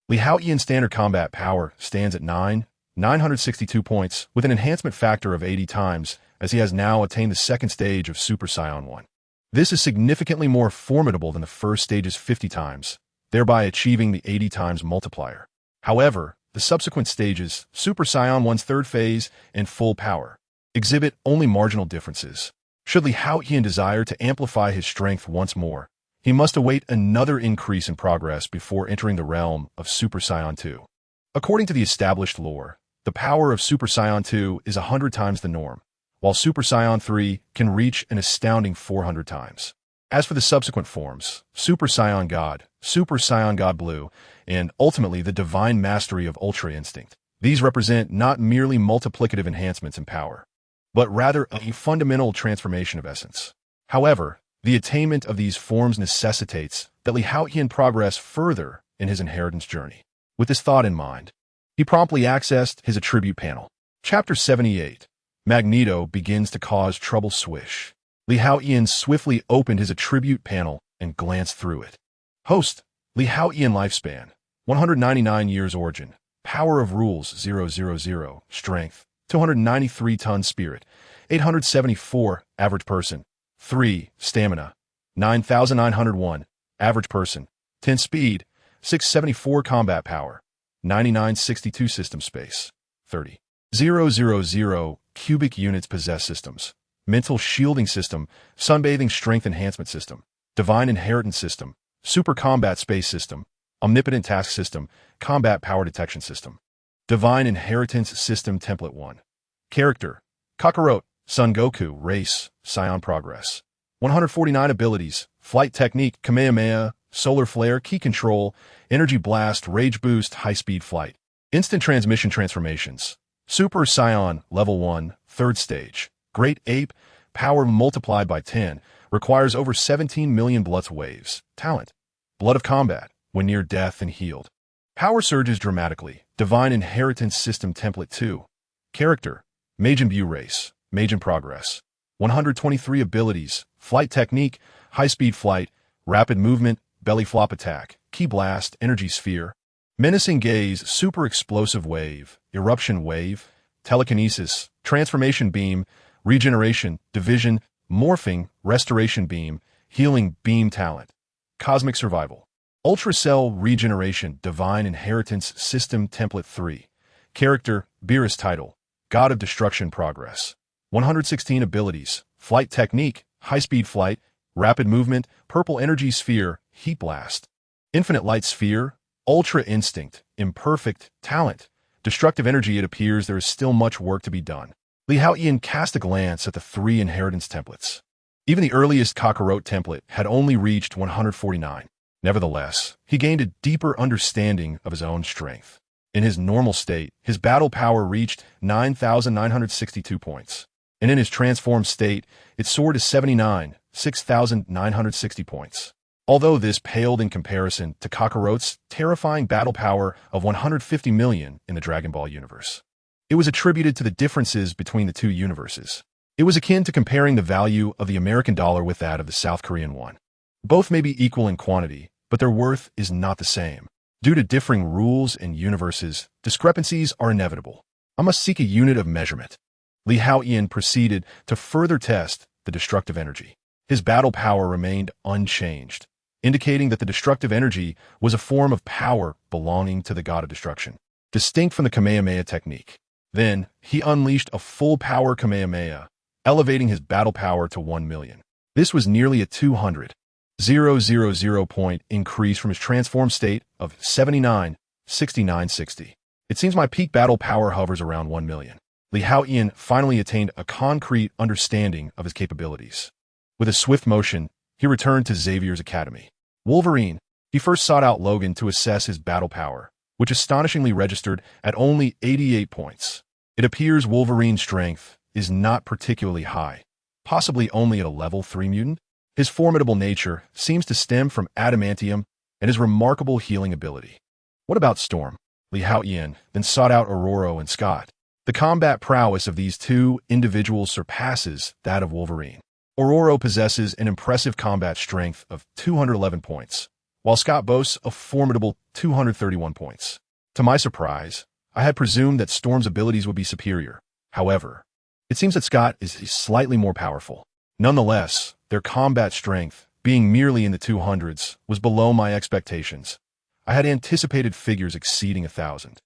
Haotian's standard combat power stands at 962 points, with an enhancement factor of 80 times, as he has now attained the second stage of Super Saiyan 1. This is significantly more formidable than the first stage's 50 times, thereby achieving the 80 times multiplier. However, the subsequent stages, Super Saiyan 1's third phase and full power, exhibit only marginal differences. Should Haotian desire to amplify his strength once more, he must await another increase in progress before entering the realm of Super Saiyan 2. According to the established lore, the power of Super Saiyan 2 is 100 times the norm, while Super Saiyan 3 can reach an astounding 400 times. As for the subsequent forms, Super Saiyan God Blue, and ultimately the divine mastery of Ultra Instinct, these represent not merely multiplicative enhancements in power, but rather a fundamental transformation of essence. However, the attainment of these forms necessitates that Haotian progress further in his inheritance journey. With this thought in mind, he promptly accessed his attribute panel. Chapter 78. Magneto begins to cause trouble. Swish. Haotian swiftly opened his attribute panel and glanced through it. Host. Haotian lifespan. 199 years. Origin. Power of rules 000. Strength. 293 ton. Spirit. 874. Average person. 3. Stamina. 9,901. Average person. 10. Speed. 674. Combat power. 9962. System space. 30,000 cubic units. Possess systems. Mental shielding system, sunbathing strength enhancement system, divine inheritance system, super combat space system, omnipotent task system, combat power detection system. Divine inheritance system template 1. Character: Kakarot, Son Goku, race, Saiyan progress. 149 abilities: flight technique, Kamehameha, solar flare, ki control, energy blast, rage boost, high-speed flight. Instant transmission transformations. Super Saiyan, level 1, third stage. Great Ape, power multiplied by 10, requires over 17 million blood waves. Talent: Blood of Combat, when near death and healed. Power surges dramatically. Divine Inheritance System Template 2. Character: Majin Buu race, Majin progress. 123 abilities: flight technique, high-speed flight, rapid movement, belly flop attack, ki blast, energy sphere, menacing gaze, super explosive wave, eruption wave, telekinesis, transformation beam, regeneration, division, morphing, restoration beam, healing beam. Talent: cosmic survival. Ultra cell regeneration, divine inheritance system template 3. Character: Beerus title, god of destruction progress. 116 abilities: flight technique, high-speed flight, rapid movement, purple energy sphere, heat blast, infinite light sphere, ultra instinct, imperfect. Talent: destructive energy. It appears there is still much work to be done. Haotian cast a glance at the 3 inheritance templates. Even the earliest Kakarot template had only reached 149. Nevertheless, he gained a deeper understanding of his own strength. In his normal state, his battle power reached 9,962 points, and in his transformed state, it soared to 6,960 points. Although this paled in comparison to Kakarot's terrifying battle power of 150 million in the Dragon Ball universe. It was attributed to the differences between the two universes. It was akin to comparing the value of the American dollar with that of the South Korean won. Both may be equal in quantity, but their worth is not the same. Due to differing rules and universes, discrepancies are inevitable. I must seek a unit of measurement. Haotian proceeded to further test the destructive energy. His battle power remained unchanged, indicating that the destructive energy was a form of power belonging to the god of destruction, distinct from the Kamehameha technique. Then, he unleashed a full-power Kamehameha, elevating his battle power to 1 million. This was nearly a 200,000 point increase from his transformed state of 79,6960. It seems my peak battle power hovers around 1 million. Haotian finally attained a concrete understanding of his capabilities. With a swift motion, he returned to Xavier's academy. Wolverine. He first sought out Logan to assess his battle power, which astonishingly registered at only 88 points. It appears Wolverine's strength is not particularly high. possibly only at a level 3 mutant. His formidable nature seems to stem from adamantium and his remarkable healing ability. What about Storm? Haotian then sought out Aurora and Scott. The combat prowess of these two individuals surpasses that of Wolverine. Aurora possesses an impressive combat strength of 211 points, while Scott boasts a formidable 231 points. To my surprise, I had presumed that Storm's abilities would be superior. However, it seems that Scott is slightly more powerful. Nonetheless, their combat strength, being merely in the 200s, was below my expectations. I had anticipated figures exceeding 1,000.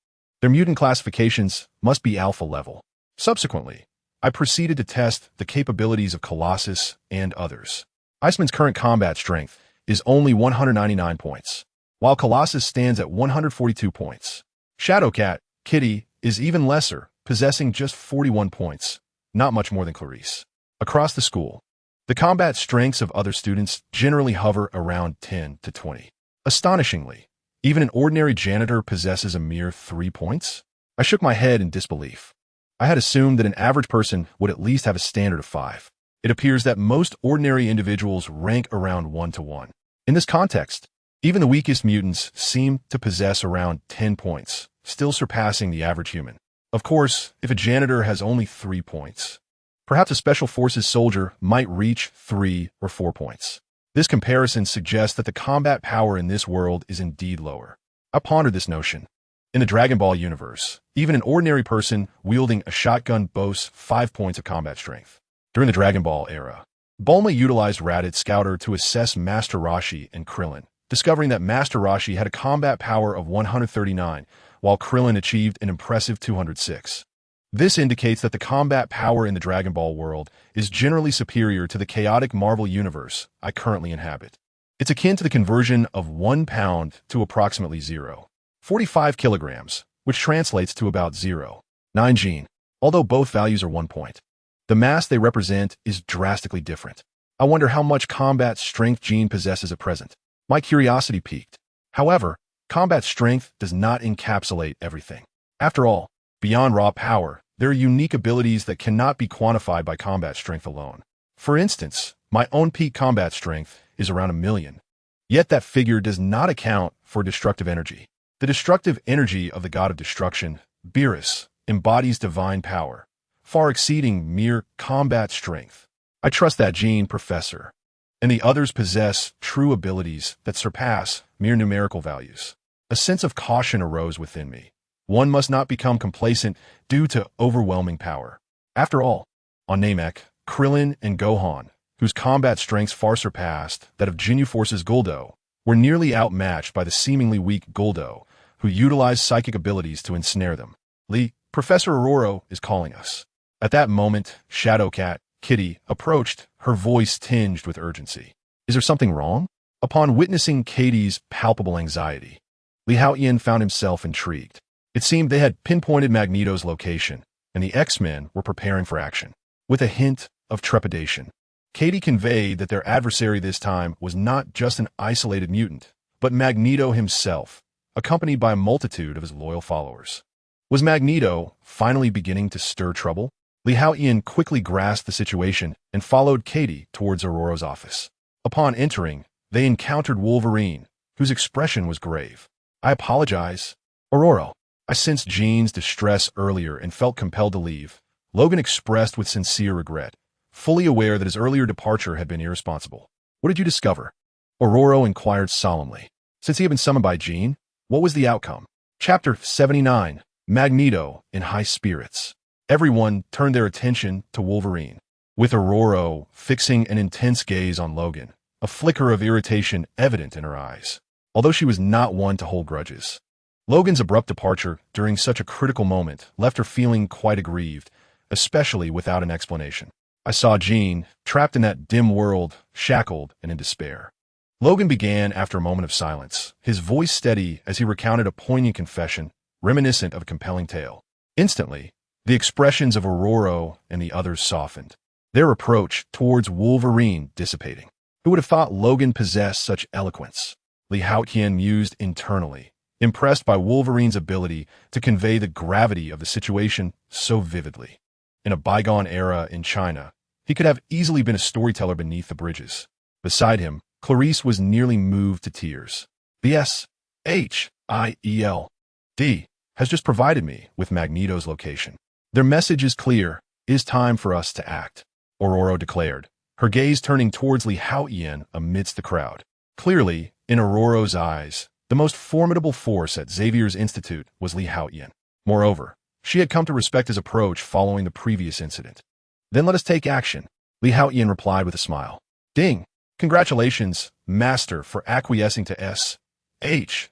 Their mutant classifications must be alpha level. Subsequently, I proceeded to test the capabilities of Colossus and others. Iceman's current combat strength is only 199 points, while Colossus stands at 142 points. Shadowcat, Kitty, is even lesser, possessing just 41 points, not much more than Clarice. Across the school, the combat strengths of other students generally hover around 10 to 20. Astonishingly, even an ordinary janitor possesses a mere 3 points? I shook my head in disbelief. I had assumed that an average person would at least have a standard of 5. It appears that most ordinary individuals rank around 1 to 1. In this context, even the weakest mutants seem to possess around 10 points, still surpassing the average human. Of course, if a janitor has only 3 points, perhaps a special forces soldier might reach 3 or 4 points. This comparison suggests that the combat power in this world is indeed lower. I pondered this notion. In the Dragon Ball universe, even an ordinary person wielding a shotgun boasts 5 points of combat strength. During the Dragon Ball era, Bulma utilized Raditz Scouter to assess Master Roshi and Krillin, discovering that Master Roshi had a combat power of 139, while Krillin achieved an impressive 206. This indicates that the combat power in the Dragon Ball world is generally superior to the chaotic Marvel universe I currently inhabit. It's akin to the conversion of 1 pound to approximately 0.45 kilograms, which translates to about 0.9 gene, although both values are 1 point. The mass they represent is drastically different. I wonder how much combat strength Gene possesses at present. My curiosity piqued. However, combat strength does not encapsulate everything. After all, beyond raw power, there are unique abilities that cannot be quantified by combat strength alone. For instance, my own peak combat strength is around 1 million. Yet that figure does not account for destructive energy. The destructive energy of the god of destruction, Beerus, embodies divine power, far exceeding mere combat strength. I trust that Gene, Professor, and the others possess true abilities that surpass mere numerical values. A sense of caution arose within me. One must not become complacent due to overwhelming power. After all, on Namek, Krillin and Gohan, whose combat strengths far surpassed that of Ginyu Force's Guldo, were nearly outmatched by the seemingly weak Guldo, who utilized psychic abilities to ensnare them. Professor Aurora is calling us. At that moment, Shadowcat, Kitty, approached, her voice tinged with urgency. Is there something wrong? Upon witnessing Katie's palpable anxiety, Haotian found himself intrigued. It seemed they had pinpointed Magneto's location, and the X-Men were preparing for action. With a hint of trepidation, Katie conveyed that their adversary this time was not just an isolated mutant, but Magneto himself, accompanied by a multitude of his loyal followers. Was Magneto finally beginning to stir trouble? Haotian quickly grasped the situation and followed Katie towards Aurora's office. Upon entering, they encountered Wolverine, whose expression was grave. I apologize. Aurora. I sensed Jean's distress earlier and felt compelled to leave. Logan expressed with sincere regret, fully aware that his earlier departure had been irresponsible. What did you discover? Aurora inquired solemnly. Since he had been summoned by Jean, what was the outcome? Chapter 79, Magneto in High Spirits. Everyone turned their attention to Wolverine, with Aurora fixing an intense gaze on Logan, a flicker of irritation evident in her eyes, although she was not one to hold grudges. Logan's abrupt departure during such a critical moment left her feeling quite aggrieved, especially without an explanation. I saw Jean, trapped in that dim world, shackled and in despair. Logan began after a moment of silence, his voice steady as he recounted a poignant confession, reminiscent of a compelling tale. Instantly, the expressions of Aurora and the others softened, their approach towards Wolverine dissipating. Who would have thought Logan possessed such eloquence? Haotian mused internally, impressed by Wolverine's ability to convey the gravity of the situation so vividly. In a bygone era in China, He could have easily been a storyteller beneath the bridges. Beside him, Clarice was nearly moved to tears. The Sentinel has just provided me with Magneto's location. Their message is clear. It is time for us to act, Aurora declared, her gaze turning towards Haotian amidst the crowd. Clearly, in Aurora's eyes, the most formidable force at Xavier's Institute was Haotian. Moreover, she had come to respect his approach following the previous incident. Then let us take action, Haotian replied with a smile. Ding! Congratulations, Master, for acquiescing to SHIELD's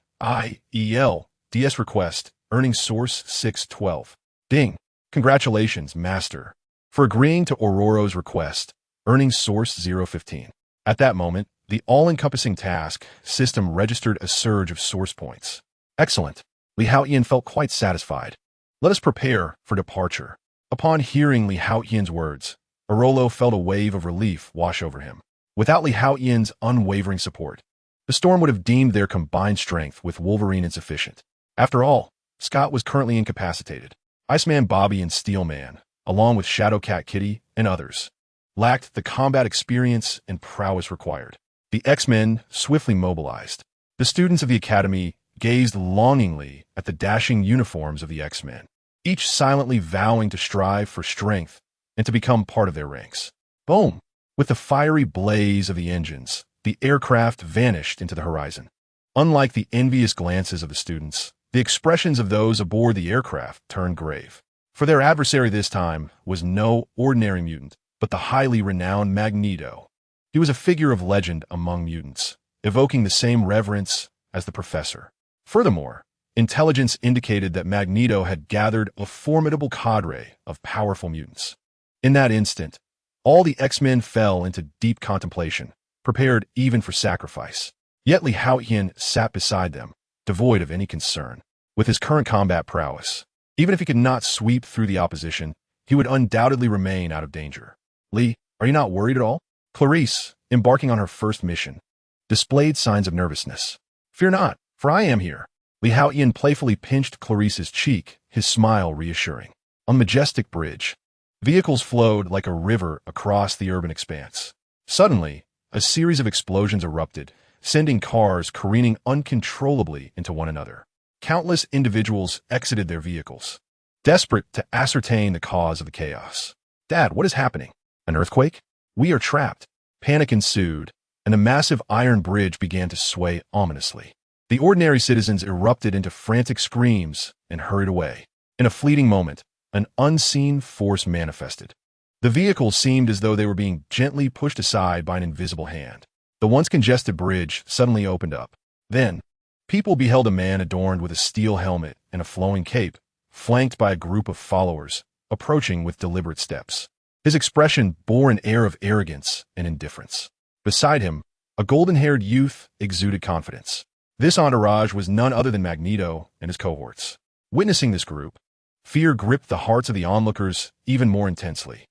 request, earning source 612. Ding! Congratulations, Master, for agreeing to Aurora's request, earning source 015. At that moment, the all-encompassing task system registered a surge of source points. Excellent. Haotian felt quite satisfied. Let us prepare for departure. Upon hearing Haotian's words, Aurora felt a wave of relief wash over him. Without Haotian's unwavering support, the storm would have deemed their combined strength with Wolverine insufficient. After all, Scott was currently incapacitated. Iceman Bobby and Steelman, along with Shadowcat Kitty and others, lacked the combat experience and prowess required. The X-Men swiftly mobilized. The students of the Academy gazed longingly at the dashing uniforms of the X-Men, each silently vowing to strive for strength and to become part of their ranks. Boom! With the fiery blaze of the engines, the aircraft vanished into the horizon. Unlike the envious glances of the students, the expressions of those aboard the aircraft turned grave. For their adversary this time was no ordinary mutant, but the highly renowned Magneto. He was a figure of legend among mutants, evoking the same reverence as the Professor. Furthermore, intelligence indicated that Magneto had gathered a formidable cadre of powerful mutants. In that instant, all the X-Men fell into deep contemplation, prepared even for sacrifice. Yet Haotian sat beside them, devoid of any concern. With his current combat prowess, even if he could not sweep through the opposition, he would undoubtedly remain out of danger. Lee, are you not worried at all? Clarice, embarking on her first mission, displayed signs of nervousness. Fear not, for I am here. Haotian playfully pinched Clarice's cheek, his smile reassuring. On the majestic bridge, vehicles flowed like a river across the urban expanse. Suddenly, a series of explosions erupted, sending cars careening uncontrollably into one another. Countless individuals exited their vehicles, desperate to ascertain the cause of the chaos. Dad, what is happening? An earthquake? We are trapped. Panic ensued, and the massive iron bridge began to sway ominously. The ordinary citizens erupted into frantic screams and hurried away. In a fleeting moment, an unseen force manifested. The vehicles seemed as though they were being gently pushed aside by an invisible hand. The once congested bridge suddenly opened up. Then, people beheld a man adorned with a steel helmet and a flowing cape, flanked by a group of followers, approaching with deliberate steps. His expression bore an air of arrogance and indifference. Beside him, a golden-haired youth exuded confidence. This entourage was none other than Magneto and his cohorts. Witnessing this group, fear gripped the hearts of the onlookers even more intensely.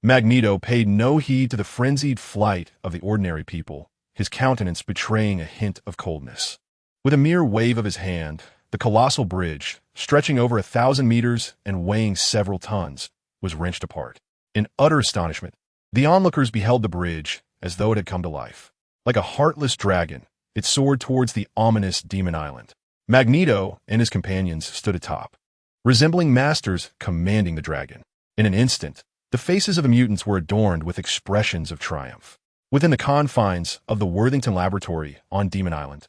Magneto paid no heed to the frenzied flight of the ordinary people, his countenance betraying a hint of coldness. With a mere wave of his hand, the colossal bridge, stretching over 1,000 meters and weighing several tons, was wrenched apart. In utter astonishment, the onlookers beheld the bridge as though it had come to life. Like a heartless dragon, it soared towards the ominous Demon Island. Magneto and his companions stood atop, resembling masters commanding the dragon. In an instant, the faces of the mutants were adorned with expressions of triumph. Within the confines of the Worthington Laboratory on Demon Island,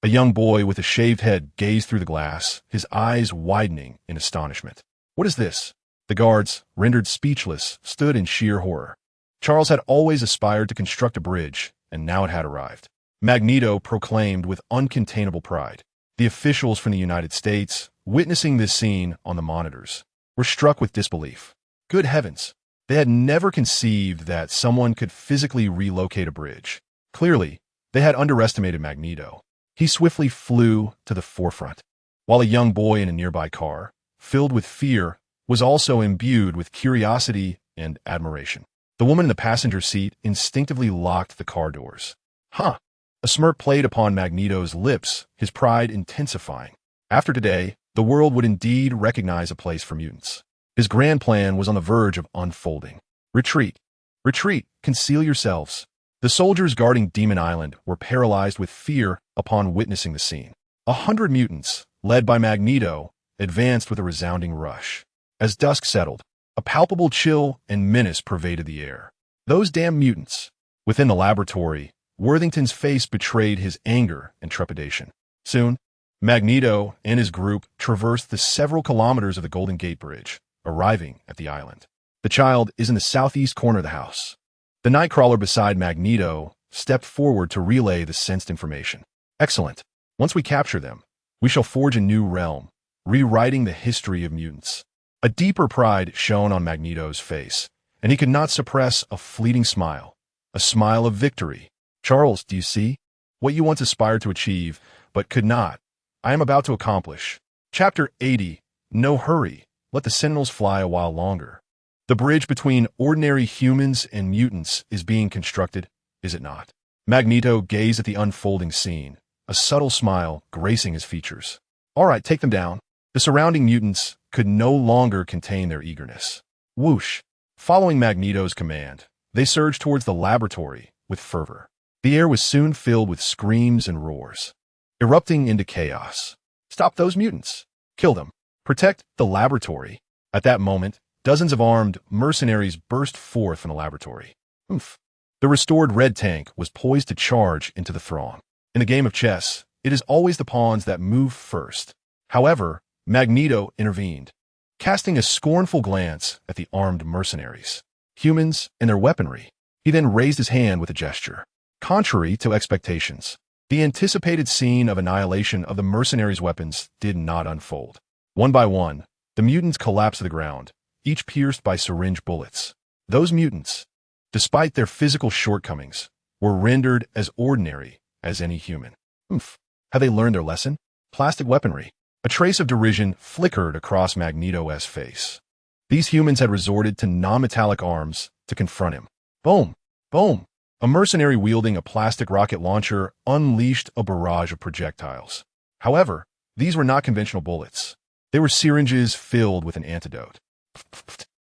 a young boy with a shaved head gazed through the glass, his eyes widening in astonishment. What is this? The guards, rendered speechless, stood in sheer horror. Charles had always aspired to construct a bridge, and now it had arrived. Magneto proclaimed with uncontainable pride. The officials from the United States, witnessing this scene on the monitors, were struck with disbelief. Good heavens! They had never conceived that someone could physically relocate a bridge. Clearly, they had underestimated Magneto. He swiftly flew to the forefront, while a young boy in a nearby car, filled with fear, was also imbued with curiosity and admiration. The woman in the passenger seat instinctively locked the car doors. A smirk played upon Magneto's lips, his pride intensifying. After today, the world would indeed recognize a place for mutants. His grand plan was on the verge of unfolding. Retreat. Retreat, conceal yourselves. The soldiers guarding Demon Island were paralyzed with fear upon witnessing the scene. 100 mutants, led by Magneto, advanced with a resounding rush. As dusk settled, a palpable chill and menace pervaded the air. Those damn mutants! Within the laboratory, Worthington's face betrayed his anger and trepidation. Soon, Magneto and his group traversed the several kilometers of the Golden Gate Bridge, arriving at the island. The child is in the southeast corner of the house. The Nightcrawler beside Magneto stepped forward to relay the sensed information. Excellent. Once we capture them, we shall forge a new realm, rewriting the history of mutants. A deeper pride shone on Magneto's face, and he could not suppress a fleeting smile, a smile of victory. Charles, do you see? What you once aspired to achieve, but could not, I am about to accomplish. Chapter 80. No hurry. Let the Sentinels fly a while longer. The bridge between ordinary humans and mutants is being constructed, is it not? Magneto gazed at the unfolding scene, a subtle smile gracing his features. All right, take them down. The surrounding mutants could no longer contain their eagerness. Whoosh! Following Magneto's command, they surged towards the laboratory with fervor. The air was soon filled with screams and roars, erupting into chaos. Stop those mutants! Kill them! Protect the laboratory! At that moment, dozens of armed mercenaries burst forth from the laboratory. Oomph! The restored red tank was poised to charge into the throng. In the game of chess, it is always the pawns that move first. However, Magneto intervened, casting a scornful glance at the armed mercenaries, humans and their weaponry. He then raised his hand with a gesture. Contrary to expectations, the anticipated scene of annihilation of the mercenaries' weapons did not unfold. One by one, the mutants collapsed to the ground, each pierced by syringe bullets. Those mutants, despite their physical shortcomings, were rendered as ordinary as any human. Oomph! Have they learned their lesson? Plastic weaponry. A trace of derision flickered across Magneto's face. These humans had resorted to non-metallic arms to confront him. Boom! Boom! A mercenary wielding a plastic rocket launcher unleashed a barrage of projectiles. However, these were not conventional bullets. They were syringes filled with an antidote.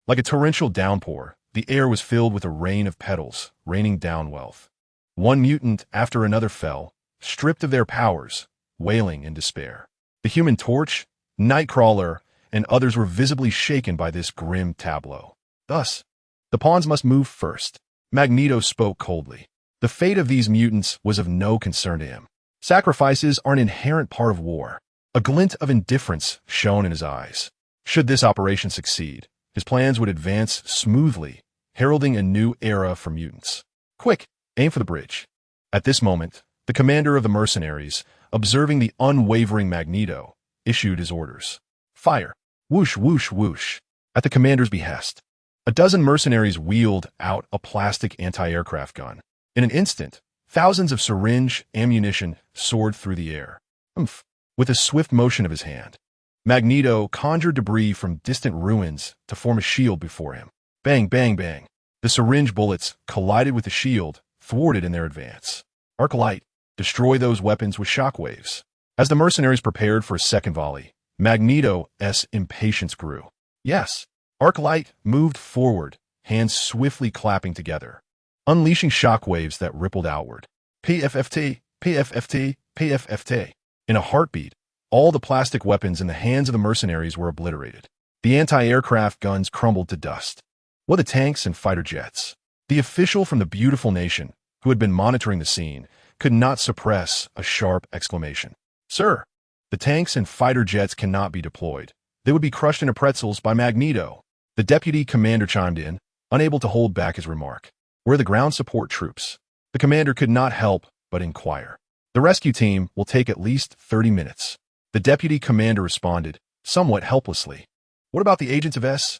Like a torrential downpour, the air was filled with a rain of petals, raining down wealth. One mutant after another fell, stripped of their powers, wailing in despair. The Human Torch, Nightcrawler, and others were visibly shaken by this grim tableau. Thus, the pawns must move first. Magneto spoke coldly. The fate of these mutants was of no concern to him. Sacrifices are an inherent part of war. A glint of indifference shone in his eyes. Should this operation succeed, his plans would advance smoothly, heralding a new era for mutants. Quick, aim for the bridge. At this moment, the commander of the mercenaries, observing the unwavering Magneto, issued his orders. Fire! Whoosh, whoosh, whoosh. At the commander's behest, a dozen mercenaries wheeled out a plastic anti-aircraft gun. In an instant, thousands of syringe ammunition soared through the air. Oomph! With a swift motion of his hand, Magneto conjured debris from distant ruins to form a shield before him. Bang, bang, bang. The syringe bullets collided with the shield, thwarted in their advance. Arclight, destroy those weapons with shockwaves. As the mercenaries prepared for a second volley, Magneto's impatience grew. Yes, Arclight moved forward, hands swiftly clapping together, unleashing shockwaves that rippled outward. PFFT, PFFT, PFFT. In a heartbeat, all the plastic weapons in the hands of the mercenaries were obliterated. The anti-aircraft guns crumbled to dust. What the tanks and fighter jets? The official from the beautiful nation, who had been monitoring the scene, could not suppress a sharp exclamation. Sir, the tanks and fighter jets cannot be deployed. They would be crushed into pretzels by Magneto. The deputy commander chimed in, unable to hold back his remark. Where are the ground support troops? The commander could not help but inquire. The rescue team will take at least 30 minutes. The deputy commander responded, somewhat helplessly. What about the agents of S.H.I.E.L.D.?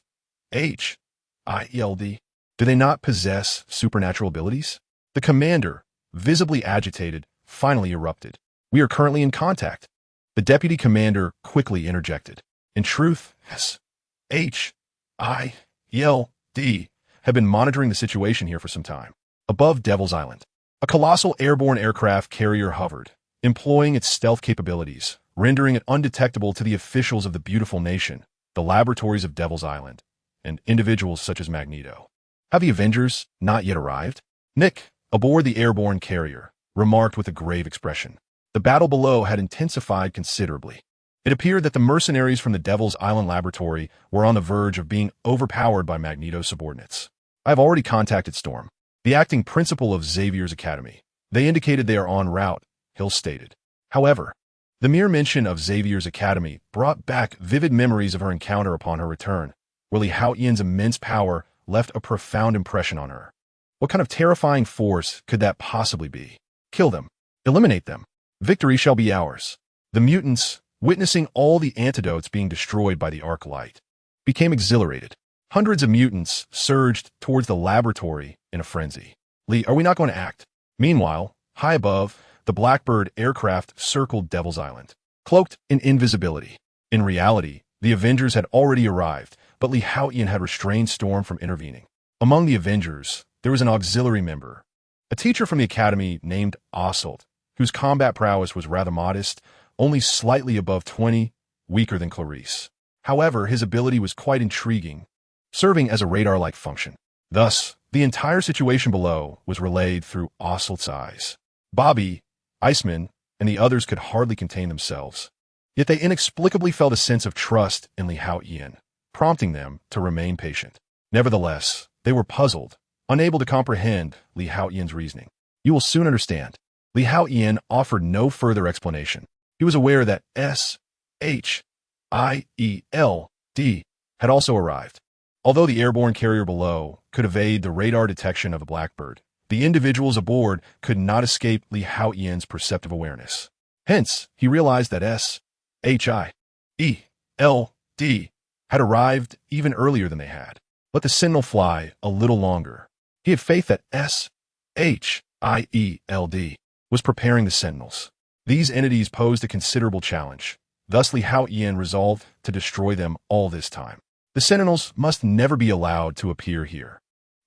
Do they not possess supernatural abilities? The commander, visibly agitated, finally erupted. We are currently in contact. The deputy commander quickly interjected. In truth, S.H.I.E.L.D. have been monitoring the situation here for some time. Above Devil's Island, a colossal airborne aircraft carrier hovered, employing its stealth capabilities, rendering it undetectable to the officials of the beautiful nation, the laboratories of Devil's Island, and individuals such as Magneto. Have the Avengers not yet arrived? Nick, aboard the airborne carrier, remarked with a grave expression. The battle below had intensified considerably. It appeared that the mercenaries from the Devil's Island laboratory were on the verge of being overpowered by Magneto's subordinates. I have already contacted Storm, the acting principal of Xavier's academy. They indicated they are en route, Hill stated. However, the mere mention of Xavier's academy brought back vivid memories of her encounter upon her return, where Haotian's immense power left a profound impression on her. What kind of terrifying force could that possibly be? Kill them. Eliminate them. Victory shall be ours. The mutants, witnessing all the antidotes being destroyed by the arc light, became exhilarated. Hundreds of mutants surged towards the laboratory in a frenzy. Lee, are we not going to act? Meanwhile, high above, the Blackbird aircraft circled Devil's Island, cloaked in invisibility. In reality, the Avengers had already arrived, but Haotian had restrained Storm from intervening. Among the Avengers, there was an auxiliary member, a teacher from the academy named Osselt, whose combat prowess was rather modest, only slightly above 20, weaker than Clarice. However, his ability was quite intriguing, serving as a radar-like function. Thus, the entire situation below was relayed through Osselt's eyes. Bobby, Iceman, and the others could hardly contain themselves. Yet they inexplicably felt a sense of trust in Haotian, prompting them to remain patient. Nevertheless, they were puzzled, unable to comprehend Haotian's reasoning. You will soon understand. Haotian offered no further explanation. He was aware that S-H-I-E-L-D had also arrived. Although the airborne carrier below could evade the radar detection of the Blackbird, the individuals aboard could not escape Haotian's perceptive awareness. Hence, he realized that S-H-I-E-L-D had arrived even earlier than they had. Let the Sentinel fly a little longer. He had faith that S-H-I-E-L-D was preparing the Sentinels. These entities posed a considerable challenge. Thus, Haotian resolved to destroy them all this time. The Sentinels must never be allowed to appear here,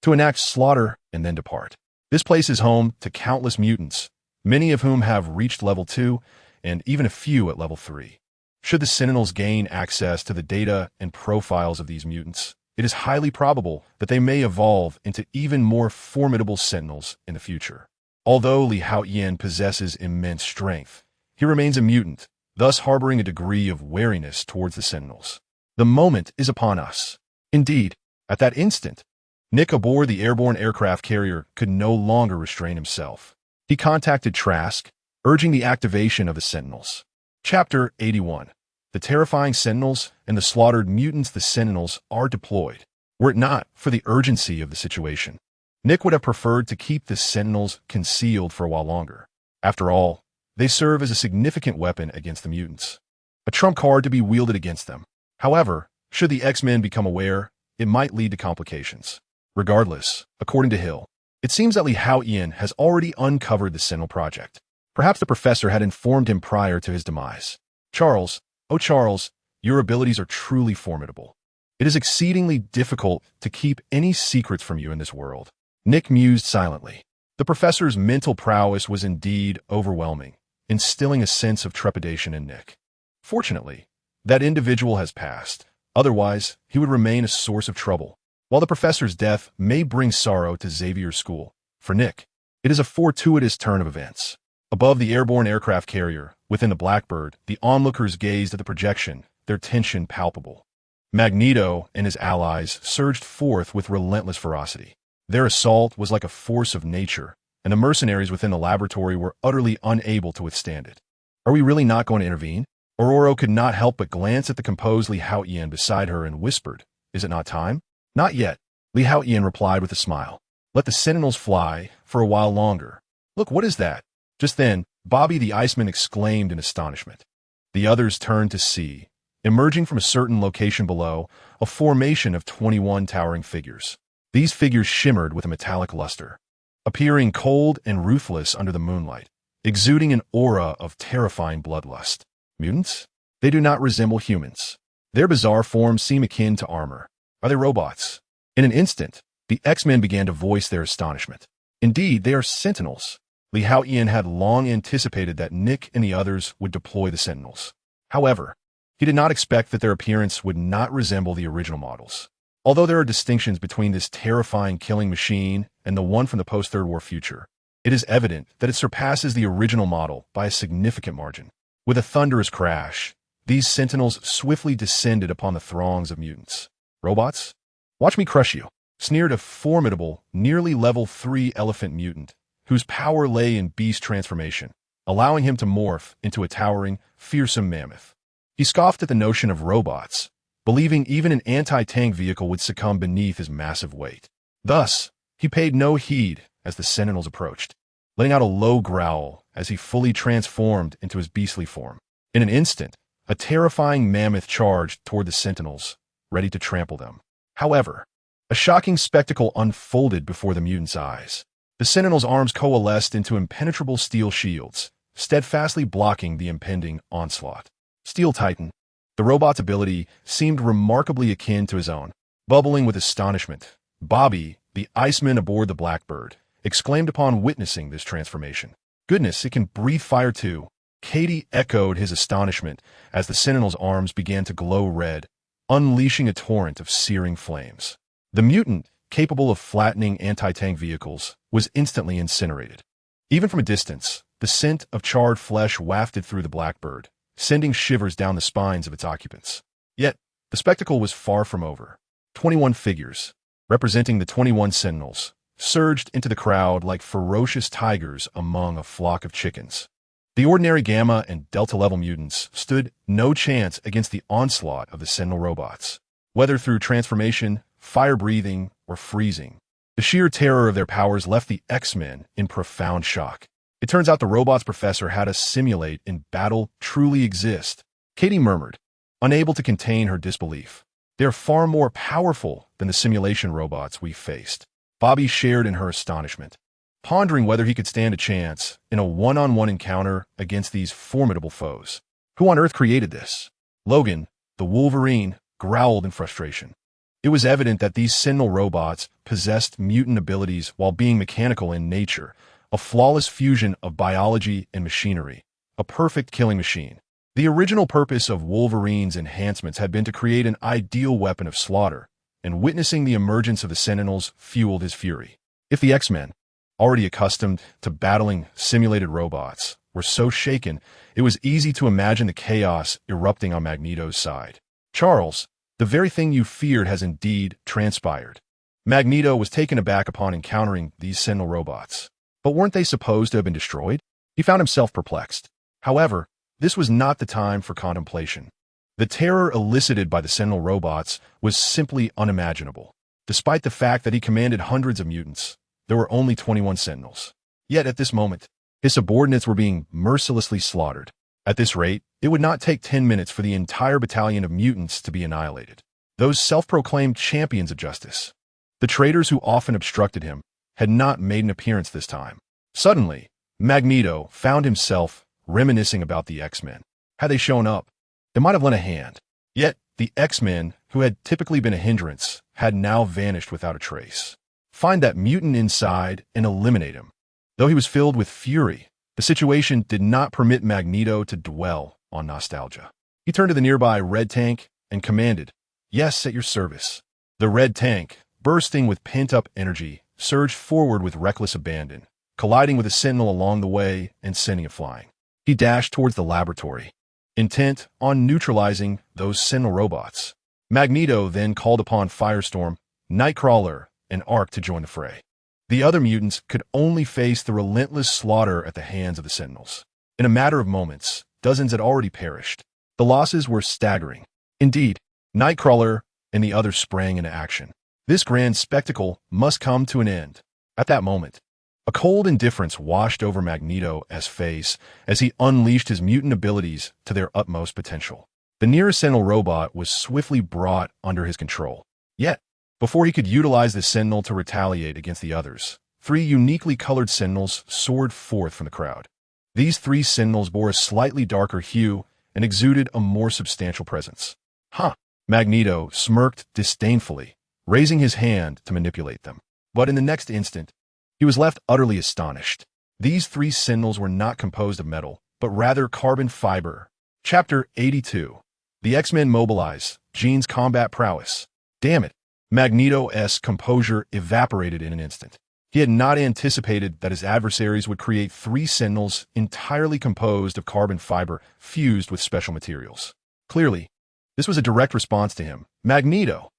to enact slaughter and then depart. This place is home to countless mutants, many of whom have reached level 2 and even a few at level 3. Should the Sentinels gain access to the data and profiles of these mutants, it is highly probable that they may evolve into even more formidable Sentinels in the future. Although Haotian possesses immense strength, he remains a mutant, thus harboring a degree of wariness towards the Sentinels. The moment is upon us. Indeed, at that instant, Nick aboard the airborne aircraft carrier could no longer restrain himself. He contacted Trask, urging the activation of the Sentinels. Chapter 81. The terrifying Sentinels and the slaughtered mutants the Sentinels are deployed. Were it not for the urgency of the situation, Nick would have preferred to keep the Sentinels concealed for a while longer. After all, they serve as a significant weapon against the mutants, a trump card to be wielded against them. However, should the X-Men become aware, it might lead to complications. Regardless, according to Hill, it seems that Haotian has already uncovered the Sentinel project. Perhaps the professor had informed him prior to his demise. Charles, oh Charles, your abilities are truly formidable. It is exceedingly difficult to keep any secrets from you in this world. Nick mused silently. The professor's mental prowess was indeed overwhelming, instilling a sense of trepidation in Nick. Fortunately, that individual has passed. Otherwise, he would remain a source of trouble. While the professor's death may bring sorrow to Xavier's school, for Nick, it is a fortuitous turn of events. Above the airborne aircraft carrier, within the Blackbird, the onlookers gazed at the projection, their tension palpable. Magneto and his allies surged forth with relentless ferocity. Their assault was like a force of nature, and the mercenaries within the laboratory were utterly unable to withstand it. Are we really not going to intervene? Aurora could not help but glance at the composed Haotian beside her and whispered, "Is it not time?" "Not yet," Haotian replied with a smile. "Let the Sentinels fly for a while longer. Look, what is that?" Just then, Bobby the Iceman exclaimed in astonishment. The others turned to see, emerging from a certain location below, a formation of 21 towering figures. These figures shimmered with a metallic luster, appearing cold and ruthless under the moonlight, exuding an aura of terrifying bloodlust. Mutants? They do not resemble humans. Their bizarre forms seem akin to armor. Are they robots? In an instant, the X-Men began to voice their astonishment. Indeed, they are Sentinels. Haotian had long anticipated that Nick and the others would deploy the Sentinels. However, he did not expect that their appearance would not resemble the original models. Although there are distinctions between this terrifying killing machine and the one from the post-Third War future, it is evident that it surpasses the original model by a significant margin. With a thunderous crash, these sentinels swiftly descended upon the throngs of mutants. Robots? Watch me crush you, sneered a formidable, nearly level 3 elephant mutant, whose power lay in beast transformation, allowing him to morph into a towering, fearsome mammoth. He scoffed at the notion of robots, believing even an anti-tank vehicle would succumb beneath his massive weight. Thus, he paid no heed as the sentinels approached, letting out a low growl as he fully transformed into his beastly form. In an instant, a terrifying mammoth charged toward the sentinels, ready to trample them. However, a shocking spectacle unfolded before the mutants' eyes. The sentinels' arms coalesced into impenetrable steel shields, steadfastly blocking the impending onslaught. Steel Titan. The robot's ability seemed remarkably akin to his own. Bubbling with astonishment, Bobby, the Iceman aboard the Blackbird, exclaimed upon witnessing this transformation. Goodness, it can breathe fire too. Katie echoed his astonishment as the Sentinel's arms began to glow red, unleashing a torrent of searing flames. The mutant, capable of flattening anti-tank vehicles, was instantly incinerated. Even from a distance, the scent of charred flesh wafted through the Blackbird, sending shivers down the spines of its occupants. Yet, the spectacle was far from over. 21 figures, representing the 21 Sentinels, surged into the crowd like ferocious tigers among a flock of chickens. The ordinary Gamma and Delta-level mutants stood no chance against the onslaught of the Sentinel robots. Whether through transformation, fire-breathing, or freezing, the sheer terror of their powers left the X-Men in profound shock. It turns out the robot's professor had us simulate in battle truly exist. Katie murmured, unable to contain her disbelief. They're far more powerful than the simulation robots we faced. Bobby shared in her astonishment, pondering whether he could stand a chance in a one-on-one encounter against these formidable foes. Who on earth created this? Logan, the Wolverine, growled in frustration. It was evident that these Sentinel robots possessed mutant abilities while being mechanical in nature, a flawless fusion of biology and machinery, a perfect killing machine. The original purpose of Wolverine's enhancements had been to create an ideal weapon of slaughter, and witnessing the emergence of the Sentinels fueled his fury. If the X-Men, already accustomed to battling simulated robots, were so shaken, it was easy to imagine the chaos erupting on Magneto's side. Charles, the very thing you feared has indeed transpired. Magneto was taken aback upon encountering these Sentinel robots. But weren't they supposed to have been destroyed? He found himself perplexed. However, this was not the time for contemplation. The terror elicited by the Sentinel robots was simply unimaginable. Despite the fact that he commanded hundreds of mutants, there were only 21 Sentinels. Yet at this moment, his subordinates were being mercilessly slaughtered. At this rate, it would not take 10 minutes for the entire battalion of mutants to be annihilated. Those self-proclaimed champions of justice. The traitors who often obstructed him had not made an appearance this time. Suddenly, Magneto found himself reminiscing about the X-Men. Had they shown up, they might have lent a hand. Yet, the X-Men, who had typically been a hindrance, had now vanished without a trace. Find that mutant inside and eliminate him. Though he was filled with fury, the situation did not permit Magneto to dwell on nostalgia. He turned to the nearby red tank and commanded, "Yes, at your service." The red tank, bursting with pent-up energy, surged forward with reckless abandon, colliding with a Sentinel along the way and sending it flying. He dashed towards the laboratory, intent on neutralizing those Sentinel robots. Magneto then called upon Firestorm, Nightcrawler, and Arc to join the fray. The other mutants could only face the relentless slaughter at the hands of the Sentinels. In a matter of moments, dozens had already perished. The losses were staggering. Indeed, Nightcrawler and the others sprang into action. This grand spectacle must come to an end. At that moment, a cold indifference washed over Magneto's face as he unleashed his mutant abilities to their utmost potential. The nearest Sentinel robot was swiftly brought under his control. Yet, before he could utilize the Sentinel to retaliate against the others, 3 uniquely colored Sentinels soared forth from the crowd. These 3 Sentinels bore a slightly darker hue and exuded a more substantial presence. Huh! Magneto smirked disdainfully, raising his hand to manipulate them. But in the next instant, he was left utterly astonished. These 3 Sentinels were not composed of metal, but rather carbon fiber. Chapter 82. The X-Men mobilize Jean's combat prowess. Damn it, Magneto's composure evaporated in an instant. He had not anticipated that his adversaries would create 3 Sentinels entirely composed of carbon fiber fused with special materials. Clearly, this was a direct response to him. Magneto.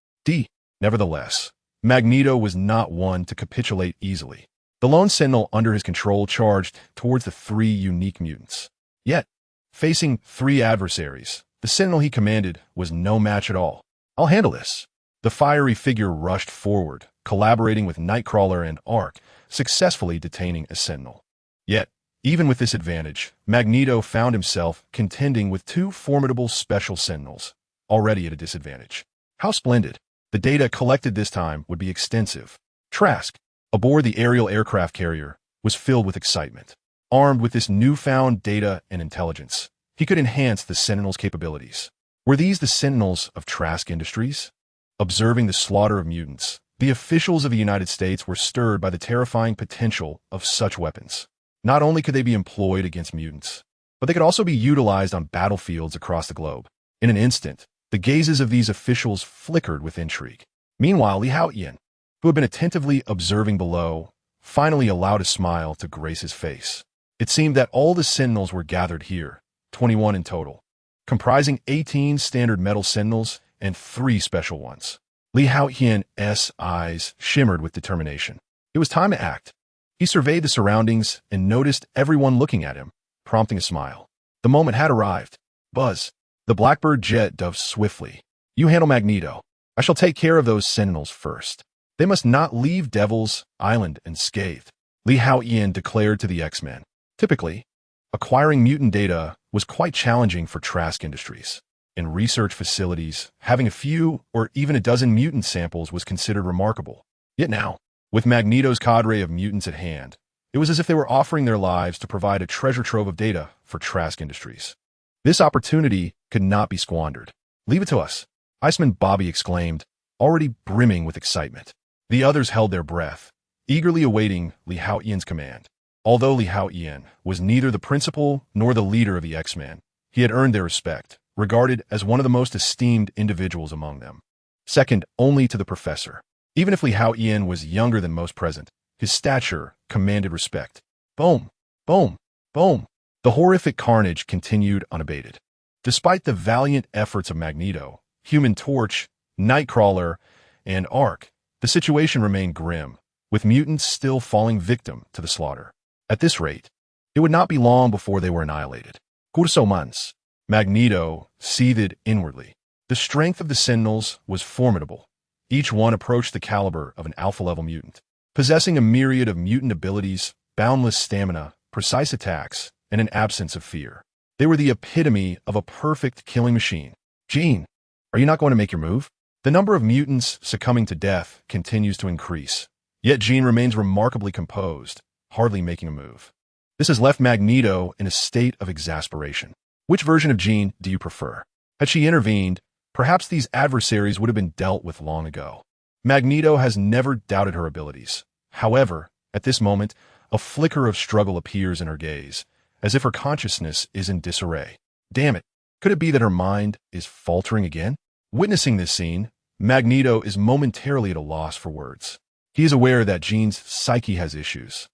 Nevertheless, Magneto was not one to capitulate easily. The lone Sentinel under his control charged towards the 3 unique mutants. Yet, facing 3 adversaries, the Sentinel he commanded was no match at all. "I'll handle this." The fiery figure rushed forward, collaborating with Nightcrawler and Arc, successfully detaining a Sentinel. Yet, even with this advantage, Magneto found himself contending with 2 formidable special Sentinels, already at a disadvantage. How splendid! The data collected this time would be extensive. Trask, aboard the aerial aircraft carrier, was filled with excitement. Armed with this newfound data and intelligence, he could enhance the Sentinel's capabilities. Were these the Sentinels of Trask Industries? Observing the slaughter of mutants, the officials of the United States were stirred by the terrifying potential of such weapons. Not only could they be employed against mutants, but they could also be utilized on battlefields across the globe. In an instant, the gazes of these officials flickered with intrigue. Meanwhile, Haotian, who had been attentively observing below, finally allowed a smile to grace his face. It seemed that all the Sentinels were gathered here, 21 in total, comprising 18 standard metal Sentinels and 3 special ones. Haotian's eyes shimmered with determination. It was time to act. He surveyed the surroundings and noticed everyone looking at him, prompting a smile. The moment had arrived. Buzz. The Blackbird jet dove swiftly. "You handle Magneto. I shall take care of those Sentinels first. They must not leave Devil's Island unscathed," Haotian declared to the X-Men. Typically, acquiring mutant data was quite challenging for Trask Industries. In research facilities, having a few or even a dozen mutant samples was considered remarkable. Yet now, with Magneto's cadre of mutants at hand, it was as if they were offering their lives to provide a treasure trove of data for Trask Industries. This opportunity could not be squandered. "Leave it to us," Iceman Bobby exclaimed, already brimming with excitement. The others held their breath, eagerly awaiting Haotian's command. Although Haotian was neither the principal nor the leader of the X-Men, he had earned their respect, regarded as one of the most esteemed individuals among them, second only to the Professor. Even if Haotian was younger than most present, his stature commanded respect. Boom! Boom! Boom! The horrific carnage continued unabated. Despite the valiant efforts of Magneto, Human Torch, Nightcrawler, and Arc, the situation remained grim, with mutants still falling victim to the slaughter. At this rate, it would not be long before they were annihilated. Curso months. Magneto seethed inwardly. The strength of the Sentinels was formidable. Each one approached the caliber of an alpha-level mutant, possessing a myriad of mutant abilities, boundless stamina, precise attacks, and an absence of fear. They were the epitome of a perfect killing machine. "Jean, are you not going to make your move?" The number of mutants succumbing to death continues to increase, yet Jean remains remarkably composed, hardly making a move. This has left Magneto in a state of exasperation. Which version of Jean do you prefer? Had she intervened, perhaps these adversaries would have been dealt with long ago. Magneto has never doubted her abilities. However, at this moment, a flicker of struggle appears in her gaze, as if her consciousness is in disarray. Damn it, could it be that her mind is faltering again? Witnessing this scene, Magneto is momentarily at a loss for words. He is aware that Jean's psyche has issues,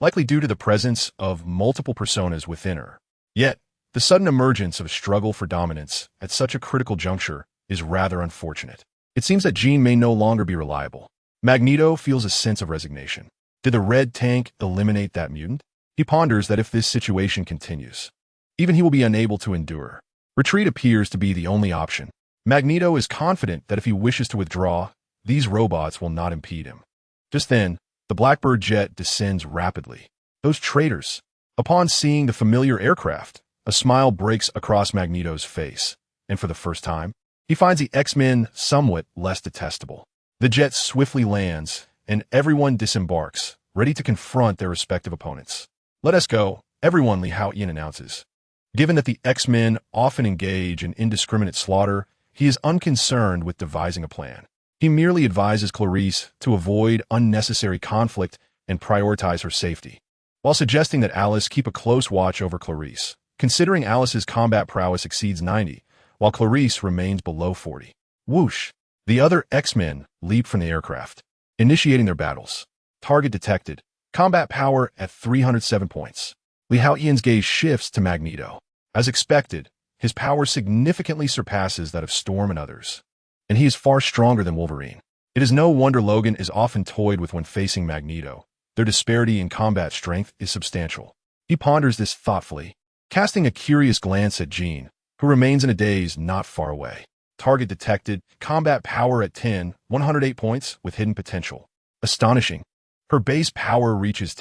likely due to the presence of multiple personas within her. Yet, the sudden emergence of a struggle for dominance at such a critical juncture is rather unfortunate. It seems that Jean may no longer be reliable. Magneto feels a sense of resignation. Did the red tank eliminate that mutant? He ponders that if this situation continues, even he will be unable to endure. Retreat appears to be the only option. Magneto is confident that if he wishes to withdraw, these robots will not impede him. Just then, the Blackbird jet descends rapidly. Those traitors! Upon seeing the familiar aircraft, a smile breaks across Magneto's face, and for the first time, he finds the X-Men somewhat less detestable. The jet swiftly lands, and everyone disembarks, ready to confront their respective opponents. "Let us go," everyone, Haotian announces. Given that the X-Men often engage in indiscriminate slaughter, he is unconcerned with devising a plan. He merely advises Clarice to avoid unnecessary conflict and prioritize her safety, while suggesting that Alice keep a close watch over Clarice, considering Alice's combat prowess exceeds 90, while Clarice remains below 40. Whoosh! The other X-Men leaped from the aircraft, initiating their battles. Target detected. Combat power at 307 points. Haotian's gaze shifts to Magneto. As expected, his power significantly surpasses that of Storm and others, and he is far stronger than Wolverine. It is no wonder Logan is often toyed with when facing Magneto. Their disparity in combat strength is substantial. He ponders this thoughtfully, casting a curious glance at Jean, who remains in a daze not far away. Target detected. Combat power at 108 points with hidden potential. Astonishing. Her base power reaches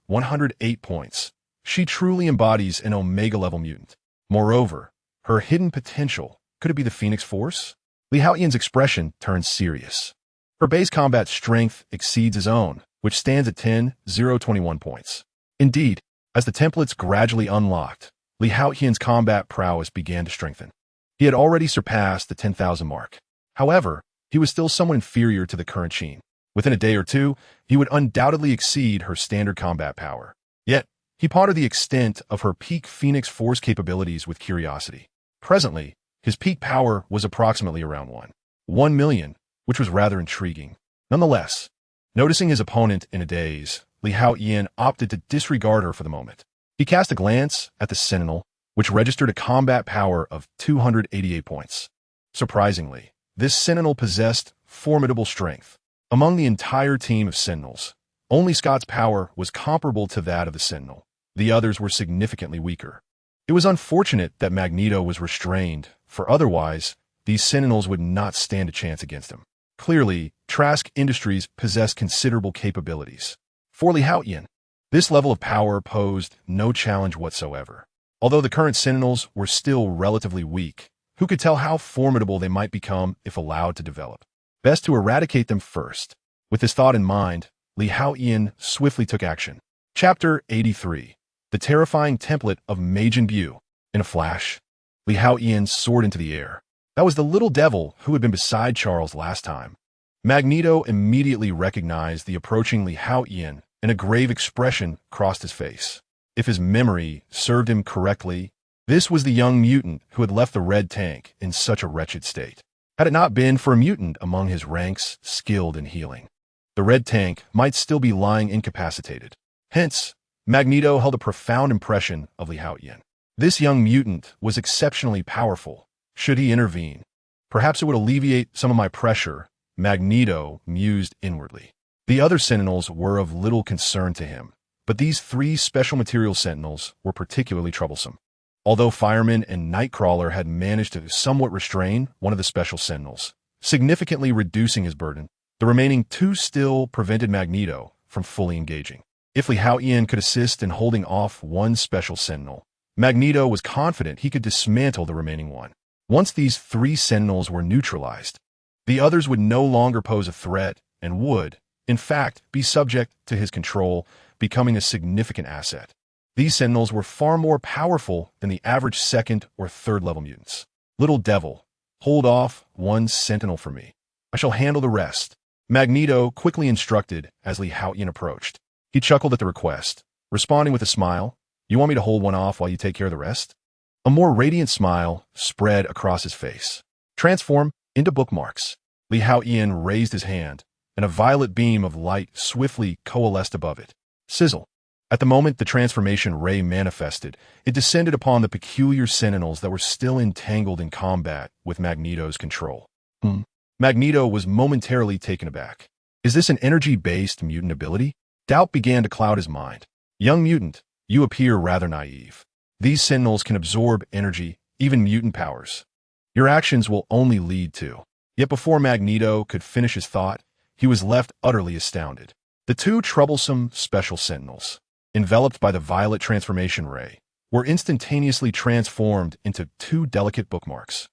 108 points. She truly embodies an Omega-level mutant. Moreover, her hidden potential, could it be the Phoenix Force? Haotian's expression turns serious. Her base combat strength exceeds his own, which stands at 10,021 points. Indeed, as the templates gradually unlocked, Haotian's combat prowess began to strengthen. He had already surpassed the 10,000 mark. However, he was still somewhat inferior to the current Jean. Within a day or two, he would undoubtedly exceed her standard combat power. Yet, he pondered the extent of her peak Phoenix Force capabilities with curiosity. Presently, his peak power was approximately around 1 million, which was rather intriguing. Nonetheless, noticing his opponent in a daze, Haotian opted to disregard her for the moment. He cast a glance at the Sentinel, which registered a combat power of 288 points. Surprisingly, this Sentinel possessed formidable strength. Among the entire team of Sentinels, only Scott's power was comparable to that of the Sentinel. The others were significantly weaker. It was unfortunate that Magneto was restrained, for otherwise, these Sentinels would not stand a chance against him. Clearly, Trask Industries possessed considerable capabilities. For Haotian, this level of power posed no challenge whatsoever. Although the current Sentinels were still relatively weak, who could tell how formidable they might become if allowed to develop? Best to eradicate them first. With this thought in mind, Haotian swiftly took action. Chapter 83. The terrifying template of Majin Buu. In a flash, Haotian soared into the air. That was the little devil who had been beside Charles last time. Magneto immediately recognized the approaching Haotian, and a grave expression crossed his face. If his memory served him correctly, this was the young mutant who had left the red tank in such a wretched state. Had it not been for a mutant among his ranks skilled in healing, the red tank might still be lying incapacitated. Hence, Magneto held a profound impression of Haotian. This young mutant was exceptionally powerful. Should he intervene, perhaps it would alleviate some of my pressure, Magneto mused inwardly. The other Sentinels were of little concern to him, but these 3 special material Sentinels were particularly troublesome. Although Fireman and Nightcrawler had managed to somewhat restrain one of the special Sentinels, significantly reducing his burden, the remaining 2 still prevented Magneto from fully engaging. If Haotian could assist in holding off one special Sentinel, Magneto was confident he could dismantle the remaining one. Once these 3 Sentinels were neutralized, the others would no longer pose a threat and would, in fact, be subject to his control, becoming a significant asset. These Sentinels were far more powerful than the average 2nd or 3rd level mutants. Little devil, hold off one Sentinel for me. I shall handle the rest. Magneto quickly instructed as Haotian approached. He chuckled at the request, responding with a smile. You want me to hold one off while you take care of the rest? A more radiant smile spread across his face. Transform into bookmarks. Haotian raised his hand, and a violet beam of light swiftly coalesced above it. Sizzle. At the moment the transformation ray manifested, it descended upon the peculiar Sentinels that were still entangled in combat with Magneto's control. Magneto was momentarily taken aback. Is this an energy-based mutant ability? Doubt began to cloud his mind. Young mutant, you appear rather naive. These Sentinels can absorb energy, even mutant powers. Your actions will only lead to. Yet before Magneto could finish his thought, he was left utterly astounded. The 2 troublesome special Sentinels, enveloped by the violet transformation ray, were instantaneously transformed into 2 delicate bookmarks.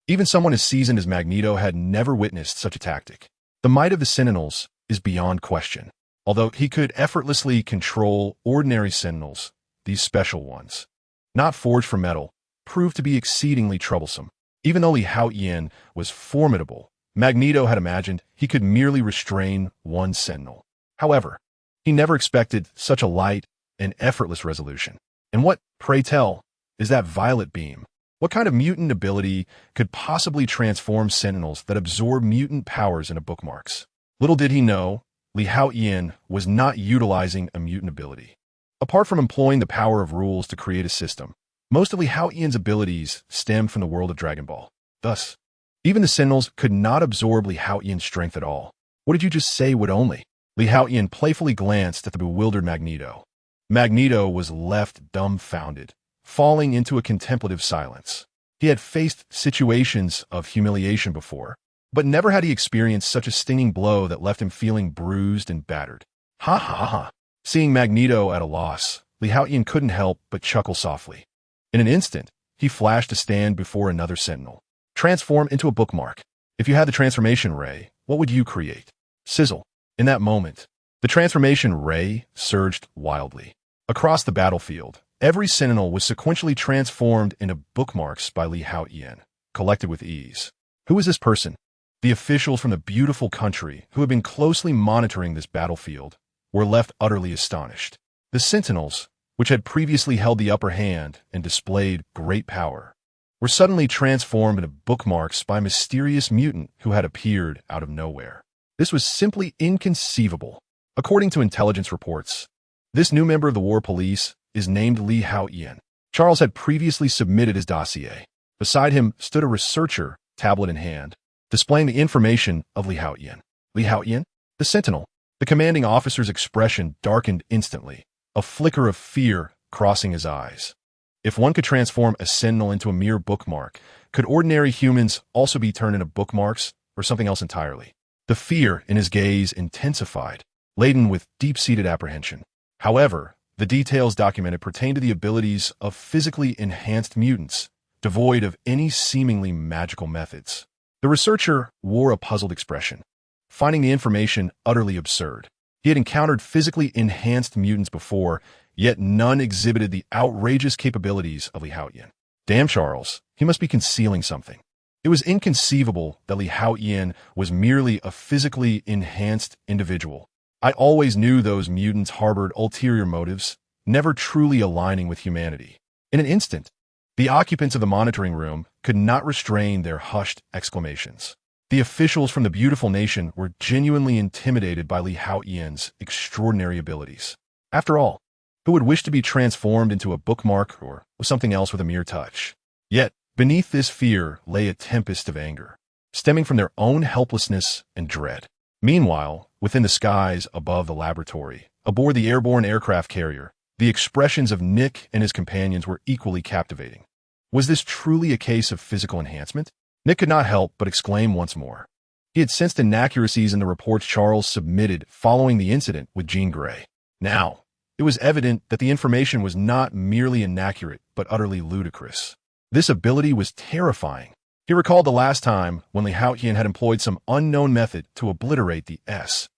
Even someone as seasoned as Magneto had never witnessed such a tactic. The might of the Sentinels is beyond question. Although he could effortlessly control ordinary Sentinels, these special ones, not forged from metal, proved to be exceedingly troublesome. Even though Haotian was formidable, Magneto had imagined he could merely restrain one Sentinel. However, he never expected such a light and effortless resolution. And what, pray tell, is that violet beam? What kind of mutant ability could possibly transform Sentinels that absorb mutant powers into bookmarks? Little did he know, Haotian was not utilizing a mutant ability. Apart from employing the power of rules to create a system, most of Haotian's abilities stem from the world of Dragon Ball. Thus, even the Sentinels could not absorb Haotian's strength at all. What did you just say would only? Haotian playfully glanced at the bewildered Magneto. Magneto was left dumbfounded, falling into a contemplative silence. He had faced situations of humiliation before, but never had he experienced such a stinging blow that left him feeling bruised and battered. Ha ha ha. Seeing Magneto at a loss, Haotian couldn't help but chuckle softly. In an instant, he flashed to stand before another Sentinel. Transform into a bookmark. If you had the transformation ray, what would you create? Sizzle. In that moment, the transformation ray surged wildly. Across the battlefield, every Sentinel was sequentially transformed into bookmarks by Haotian, collected with ease. Who is this person? The officials from the beautiful country who had been closely monitoring this battlefield were left utterly astonished. The Sentinels, which had previously held the upper hand and displayed great power, were suddenly transformed into bookmarks by a mysterious mutant who had appeared out of nowhere. This was simply inconceivable. According to intelligence reports, this new member of the War Police is named Haotian. Charles had previously submitted his dossier. Beside him stood a researcher, tablet in hand, displaying the information of Haotian. Haotian? The Sentinel. The commanding officer's expression darkened instantly, a flicker of fear crossing his eyes. If one could transform a Sentinel into a mere bookmark, could ordinary humans also be turned into bookmarks or something else entirely? The fear in his gaze intensified, laden with deep-seated apprehension. However, the details documented pertain to the abilities of physically enhanced mutants, devoid of any seemingly magical methods. The researcher wore a puzzled expression, finding the information utterly absurd. He had encountered physically enhanced mutants before, yet none exhibited the outrageous capabilities of Haotian. Damn, Charles, he must be concealing something. It was inconceivable that Haotian was merely a physically enhanced individual. I always knew those mutants harbored ulterior motives, never truly aligning with humanity. In an instant, the occupants of the monitoring room could not restrain their hushed exclamations. The officials from the beautiful nation were genuinely intimidated by Haotian's extraordinary abilities. After all, who would wish to be transformed into a bookmark or something else with a mere touch? Yet, beneath this fear lay a tempest of anger, stemming from their own helplessness and dread. Meanwhile, within the skies above the laboratory, aboard the airborne aircraft carrier, the expressions of Nick and his companions were equally captivating. Was this truly a case of physical enhancement? Nick could not help but exclaim once more. He had sensed inaccuracies in the reports Charles submitted following the incident with Jean Grey. Now, it was evident that the information was not merely inaccurate, but utterly ludicrous. This ability was terrifying. He recalled the last time when Haotian had employed some unknown method to obliterate the S,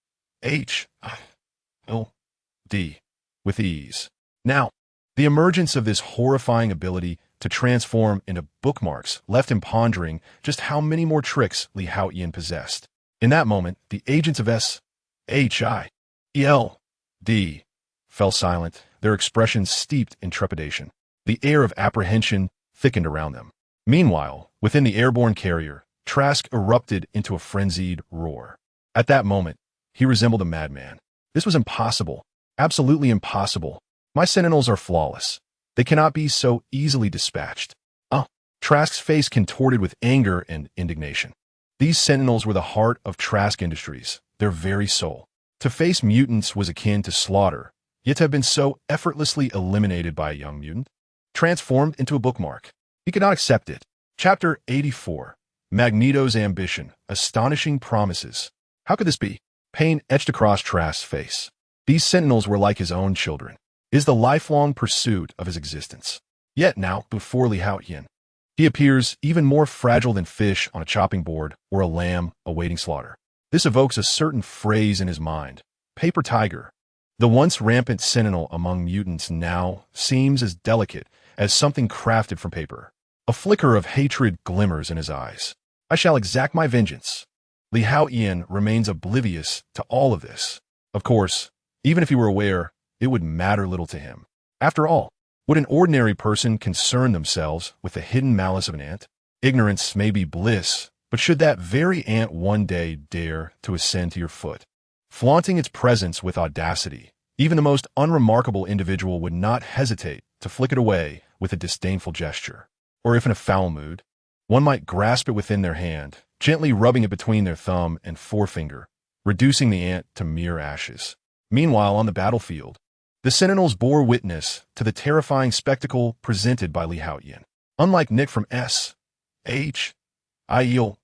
H, L, D with ease. Now, the emergence of this horrifying ability to transform into bookmarks left him pondering just how many more tricks Haotian possessed. In that moment, the agents of S, H, I, E, L, D fell silent, their expressions steeped in trepidation. The air of apprehension thickened around them. Meanwhile, within the airborne carrier, Trask erupted into a frenzied roar. At that moment, he resembled a madman. This was impossible, absolutely impossible. My Sentinels are flawless. They cannot be so easily dispatched. Trask's face contorted with anger and indignation. These Sentinels were the heart of Trask Industries, their very soul. To face mutants was akin to slaughter, yet to have been so effortlessly eliminated by a young mutant, transformed into a bookmark. He could not accept it. Chapter 84. Magneto's Ambition. Astonishing Promises. How could this be? Pain etched across Trask's face. These Sentinels were like his own children. It is the lifelong pursuit of his existence. Yet now, before Haotian, he appears even more fragile than fish on a chopping board or a lamb awaiting slaughter. This evokes a certain phrase in his mind. Paper tiger. The once rampant Sentinel among mutants now seems as delicate as something crafted from paper. A flicker of hatred glimmers in his eyes. I shall exact my vengeance. Haotian remains oblivious to all of this. Of course, even if he were aware, it would matter little to him. After all, Would an ordinary person concern themselves with the hidden malice of an ant? Ignorance may be bliss, but should that very ant one day dare to ascend to your foot, flaunting its presence with audacity, even the most unremarkable individual would not hesitate to flick it away with a disdainful gesture. Or if in a foul mood, one might grasp it within their hand, gently rubbing it between their thumb and forefinger, reducing the ant to mere ashes. Meanwhile, on the battlefield, the Sentinels bore witness to the terrifying spectacle presented by Haotian. Unlike Nick from S, H, IEL,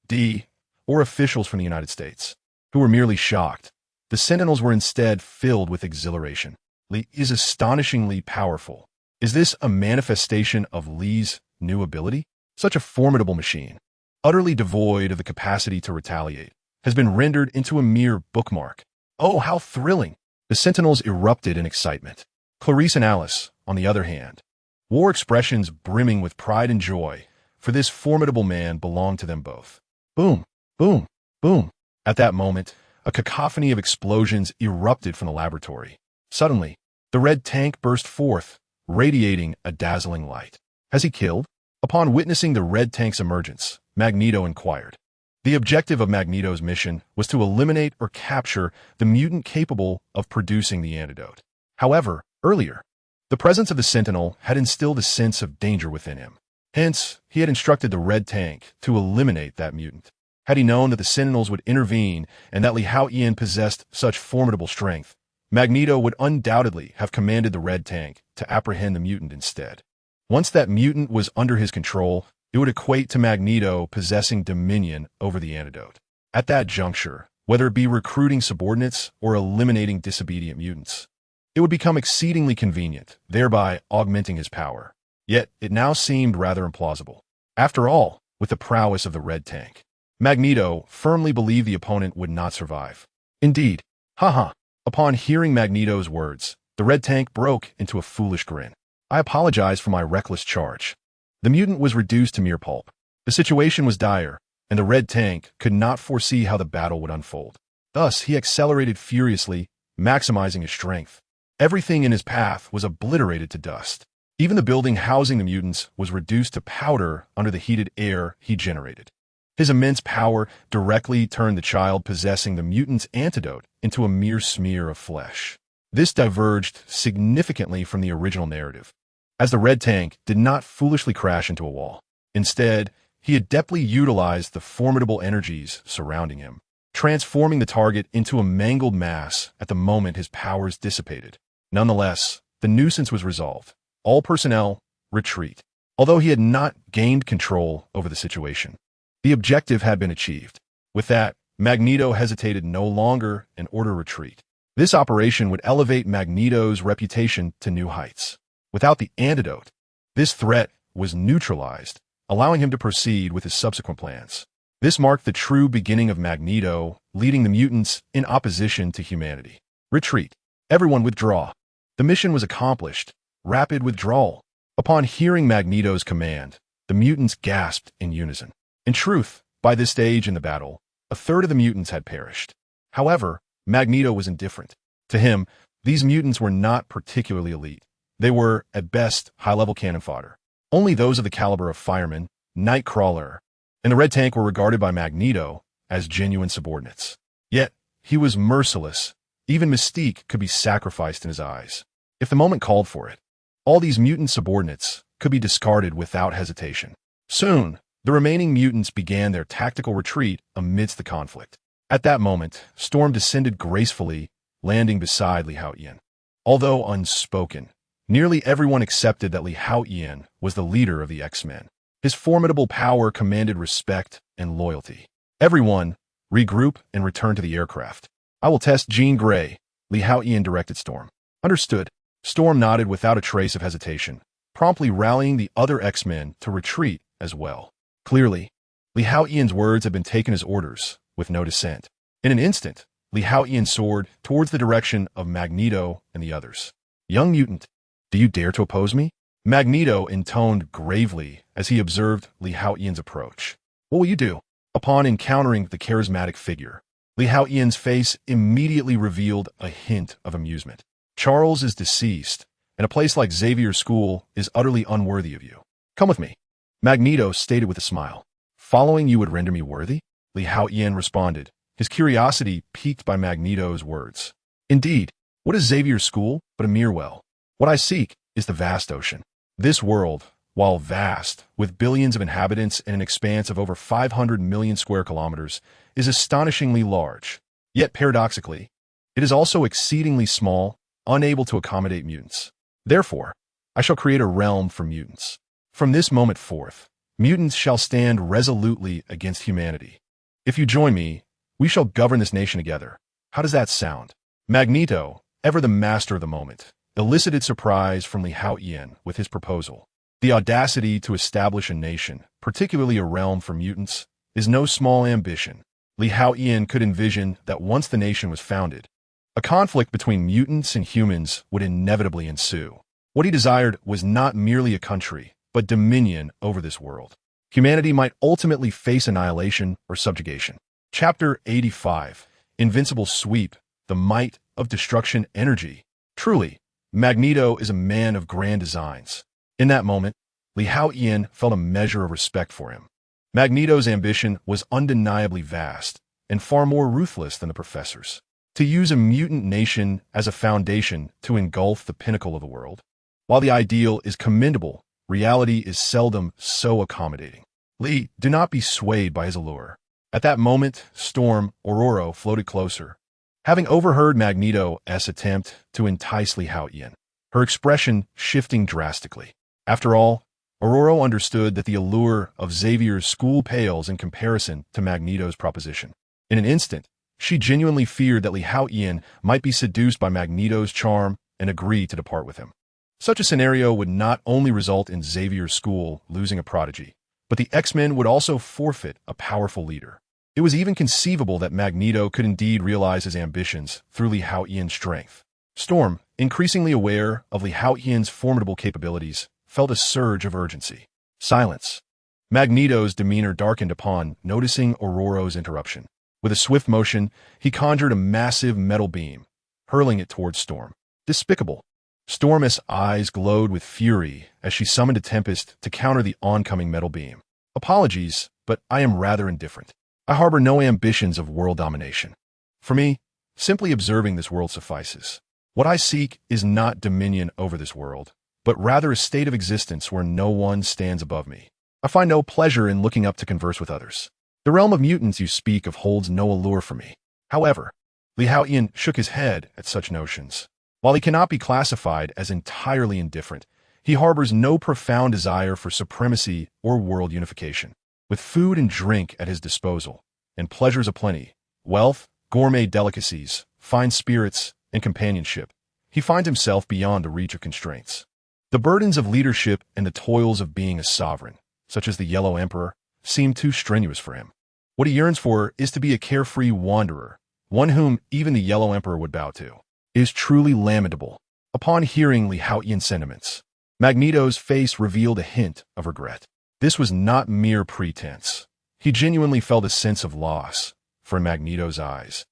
D, or officials from the United States, who were merely shocked, the Sentinels were instead filled with exhilaration. Lee is astonishingly powerful. Is this a manifestation of Lee's new ability? Such a formidable machine, utterly devoid of the capacity to retaliate, has been rendered into a mere bookmark. Oh, how thrilling! The Sentinels erupted in excitement. Clarice and Alice, on the other hand, wore expressions brimming with pride and joy, for this formidable man belonged to them both. Boom, boom, boom. At that moment, a cacophony of explosions erupted from the laboratory. Suddenly, the red tank burst forth, radiating a dazzling light. Has he killed? Upon witnessing the red tank's emergence, Magneto inquired. The objective of Magneto's mission was to eliminate or capture the mutant capable of producing the antidote. However, earlier, the presence of the Sentinel had instilled a sense of danger within him. Hence, he had instructed the red tank to eliminate that mutant. Had he known that the Sentinels would intervene and that Haotian possessed such formidable strength, Magneto would undoubtedly have commanded the red tank to apprehend the mutant instead. Once that mutant was under his control, it would equate to Magneto possessing dominion over the antidote. At that juncture, whether it be recruiting subordinates or eliminating disobedient mutants, it would become exceedingly convenient, thereby augmenting his power. Yet, it now seemed rather implausible. After all, with the prowess of the red tank, Magneto firmly believed the opponent would not survive. Indeed, haha. Upon hearing Magneto's words, the red tank broke into a foolish grin. I apologize for my reckless charge. The mutant was reduced to mere pulp. The situation was dire, and the red tank could not foresee how the battle would unfold. Thus, he accelerated furiously, maximizing his strength. Everything in his path was obliterated to dust. Even the building housing the mutants was reduced to powder under the heated air he generated. His immense power directly turned the child possessing the mutant's antidote into a mere smear of flesh. This diverged significantly from the original narrative, as the red tank did not foolishly crash into a wall. Instead, he adeptly utilized the formidable energies surrounding him, transforming the target into a mangled mass at the moment his powers dissipated. Nonetheless, the nuisance was resolved. All personnel, retreat. Although he had not gained control over the situation, the objective had been achieved. With that, Magneto hesitated no longer and ordered retreat. This operation would elevate Magneto's reputation to new heights. Without the antidote, this threat was neutralized, allowing him to proceed with his subsequent plans. This marked the true beginning of Magneto leading the mutants in opposition to humanity. Retreat. Everyone withdraw. The mission was accomplished. Rapid withdrawal. Upon hearing Magneto's command, the mutants gasped in unison. In truth, by this stage in the battle, a third of the mutants had perished. However, Magneto was indifferent. To him, these mutants were not particularly elite. They were, at best, high-level cannon fodder. Only those of the caliber of Fireman, Nightcrawler, and the Red Tank were regarded by Magneto as genuine subordinates. Yet, he was merciless. Even Mystique could be sacrificed in his eyes. If the moment called for it, all these mutant subordinates could be discarded without hesitation. Soon, the remaining mutants began their tactical retreat amidst the conflict. At that moment, Storm descended gracefully, landing beside Haotian. Although unspoken, nearly everyone accepted that Haotian was the leader of the X-Men. His formidable power commanded respect and loyalty. Everyone, regroup and return to the aircraft. I will test Jean Grey, Haotian directed Storm. Understood. Storm nodded without a trace of hesitation, promptly rallying the other X-Men to retreat as well. Clearly, Haotian's words had been taken as orders, with no dissent. In an instant, Haotian soared towards the direction of Magneto and the others. Young mutant, do you dare to oppose me? Magneto intoned gravely as he observed Haotian's approach. What will you do? Upon encountering the charismatic figure, Haotian's face immediately revealed a hint of amusement. Charles is deceased, and a place like Xavier's school is utterly unworthy of you. Come with me, Magneto stated with a smile. Following you would render me worthy? Haotian responded, his curiosity piqued by Magneto's words. Indeed, what is Xavier's school but a mere well? What I seek is the vast ocean. This world, while vast, with billions of inhabitants and an expanse of over 500 million square kilometers, is astonishingly large. Yet paradoxically, it is also exceedingly small, unable to accommodate mutants. Therefore, I shall create a realm for mutants. From this moment forth, mutants shall stand resolutely against humanity. If you join me, we shall govern this nation together. How does that sound? Magneto, ever the master of the moment, elicited surprise from Haotian with his proposal. The audacity to establish a nation, particularly a realm for mutants, is no small ambition. Haotian could envision that once the nation was founded, a conflict between mutants and humans would inevitably ensue. What he desired was not merely a country, but dominion over this world. Humanity might ultimately face annihilation or subjugation. Chapter 85, Invincible Sweep, the Might of Destruction Energy. Truly, Magneto is a man of grand designs. In that moment, Haotian felt a measure of respect for him. Magneto's ambition was undeniably vast and far more ruthless than the professor's. To use a mutant nation as a foundation to engulf the pinnacle of the world. While the ideal is commendable, reality is seldom so accommodating. Do not be swayed by his allure. At that moment, Storm, Ororo floated closer, having overheard Magneto's attempt to entice Haotian, her expression shifting drastically. After all, Ororo understood that the allure of Xavier's school pales in comparison to Magneto's proposition. In an instant, she genuinely feared that Haotian might be seduced by Magneto's charm and agree to depart with him. Such a scenario would not only result in Xavier's school losing a prodigy, but the X-Men would also forfeit a powerful leader. It was even conceivable that Magneto could indeed realize his ambitions through Haotian's strength. Storm, increasingly aware of Haotian's formidable capabilities, felt a surge of urgency. Silence. Magneto's demeanor darkened upon noticing Ororo's interruption. With a swift motion, he conjured a massive metal beam, hurling it towards Storm. Despicable. Storm's eyes glowed with fury as she summoned a tempest to counter the oncoming metal beam. Apologies, but I am rather indifferent. I harbor no ambitions of world domination. For me, simply observing this world suffices. What I seek is not dominion over this world, but rather a state of existence where no one stands above me. I find no pleasure in looking up to converse with others. The realm of mutants you speak of holds no allure for me. However, Haotian shook his head at such notions. While he cannot be classified as entirely indifferent, he harbors no profound desire for supremacy or world unification. With food and drink at his disposal, and pleasures aplenty, wealth, gourmet delicacies, fine spirits, and companionship, he finds himself beyond the reach of constraints. The burdens of leadership and the toils of being a sovereign, such as the Yellow Emperor, seem too strenuous for him. What he yearns for is to be a carefree wanderer, one whom even the Yellow Emperor would bow to. It is truly lamentable. Upon hearing Haotian's sentiments, Magneto's face revealed a hint of regret. This was not mere pretense. He genuinely felt a sense of loss, for in Magneto's eyes,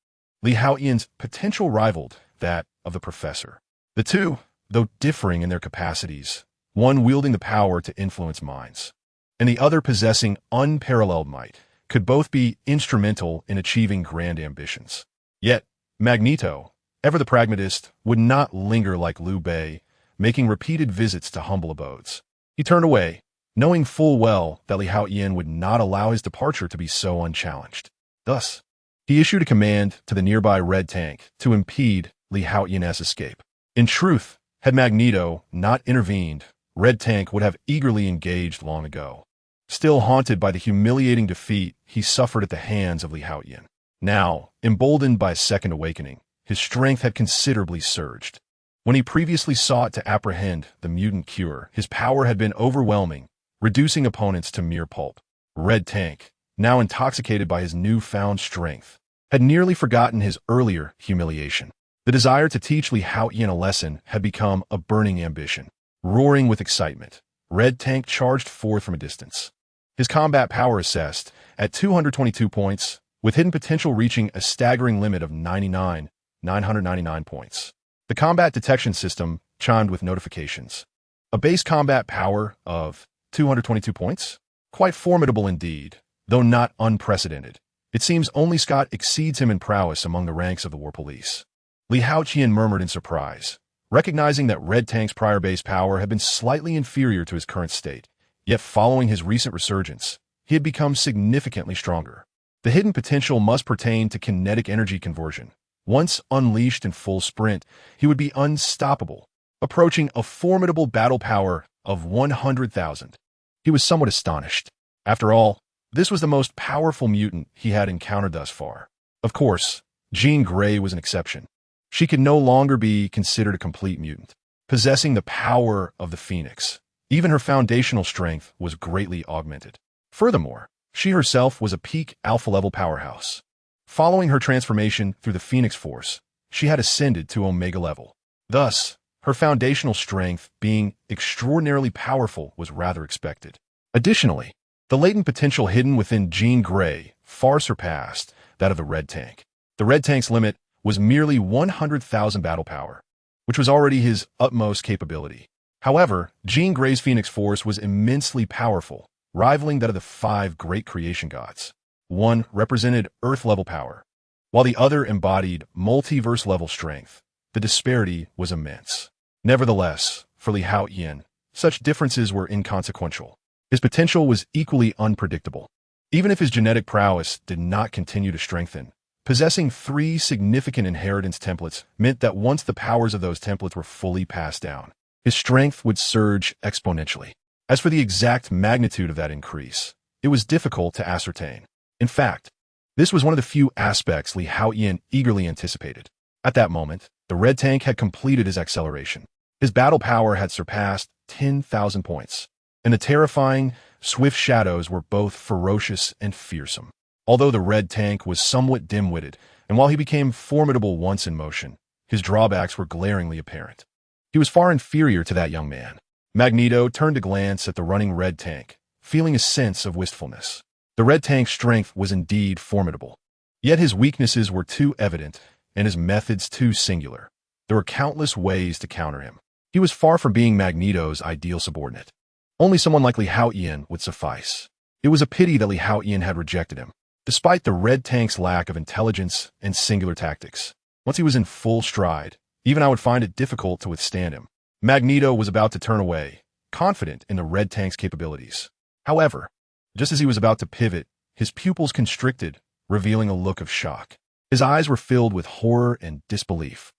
Haotian's potential rivaled that of the professor. The two, though differing in their capacities, one wielding the power to influence minds, and the other possessing unparalleled might, could both be instrumental in achieving grand ambitions. Yet, Magneto, ever the pragmatist, would not linger like Liu Bei, making repeated visits to humble abodes. He turned away, knowing full well that Haotian would not allow his departure to be so unchallenged. Thus, he issued a command to the nearby Red Tank to impede Haotian's escape. In truth, had Magneto not intervened, Red Tank would have eagerly engaged long ago. Still haunted by the humiliating defeat he suffered at the hands of Haotian. Now, emboldened by a second awakening, his strength had considerably surged. When he previously sought to apprehend the mutant cure, his power had been overwhelming, reducing opponents to mere pulp. Red Tank, now intoxicated by his newfound strength, had nearly forgotten his earlier humiliation. The desire to teach Haotian a lesson had become a burning ambition. Roaring with excitement, Red Tank charged forth from a distance. His combat power assessed at 222 points, with hidden potential reaching a staggering limit of 999 points. The combat detection system, chimed with notifications. A base combat power of 222 points? Quite formidable indeed, though not unprecedented. It seems only Scott exceeds him in prowess among the ranks of the War Police. Haotian murmured in surprise, recognizing that Red Tank's prior base power had been slightly inferior to his current state. Yet following his recent resurgence, he had become significantly stronger. The hidden potential must pertain to kinetic energy conversion. Once unleashed in full sprint, he would be unstoppable, approaching a formidable battle power of 100,000. He was somewhat astonished. After all, this was the most powerful mutant he had encountered thus far. Of course, Jean Grey was an exception. She could no longer be considered a complete mutant, possessing the power of the Phoenix. Even her foundational strength was greatly augmented. Furthermore, she herself was a peak alpha-level powerhouse. Following her transformation through the Phoenix Force, she had ascended to Omega level. Thus, her foundational strength being extraordinarily powerful was rather expected. Additionally, the latent potential hidden within Jean Grey far surpassed that of the Red Tank. The Red Tank's limit was merely 100,000 battle power, which was already his utmost capability. However, Jean Grey's Phoenix Force was immensely powerful, rivaling that of the 5 great creation gods. One represented Earth-level power, while the other embodied multiverse-level strength. The disparity was immense. Nevertheless, for Haotian, such differences were inconsequential. His potential was equally unpredictable. Even if his genetic prowess did not continue to strengthen, possessing 3 significant inheritance templates meant that once the powers of those templates were fully passed down, his strength would surge exponentially. As for the exact magnitude of that increase, it was difficult to ascertain. In fact, this was one of the few aspects Haotian eagerly anticipated. At that moment, the Red Tank had completed his acceleration. His battle power had surpassed 10,000 points, and the terrifying, swift shadows were both ferocious and fearsome. Although the Red Tank was somewhat dim-witted, and while he became formidable once in motion, his drawbacks were glaringly apparent. He was far inferior to that young man. Magneto turned to glance at the running Red Tank, feeling a sense of wistfulness. The Red Tank's strength was indeed formidable. Yet his weaknesses were too evident, and his methods too singular. There were countless ways to counter him. He was far from being Magneto's ideal subordinate. Only someone like Haotian would suffice. It was a pity that Haotian had rejected him, despite the Red Tank's lack of intelligence and singular tactics. Once he was in full stride, even I would find it difficult to withstand him. Magneto was about to turn away, confident in the Red Tank's capabilities. However, just as he was about to pivot, his pupils constricted, revealing a look of shock. His eyes were filled with horror and disbelief.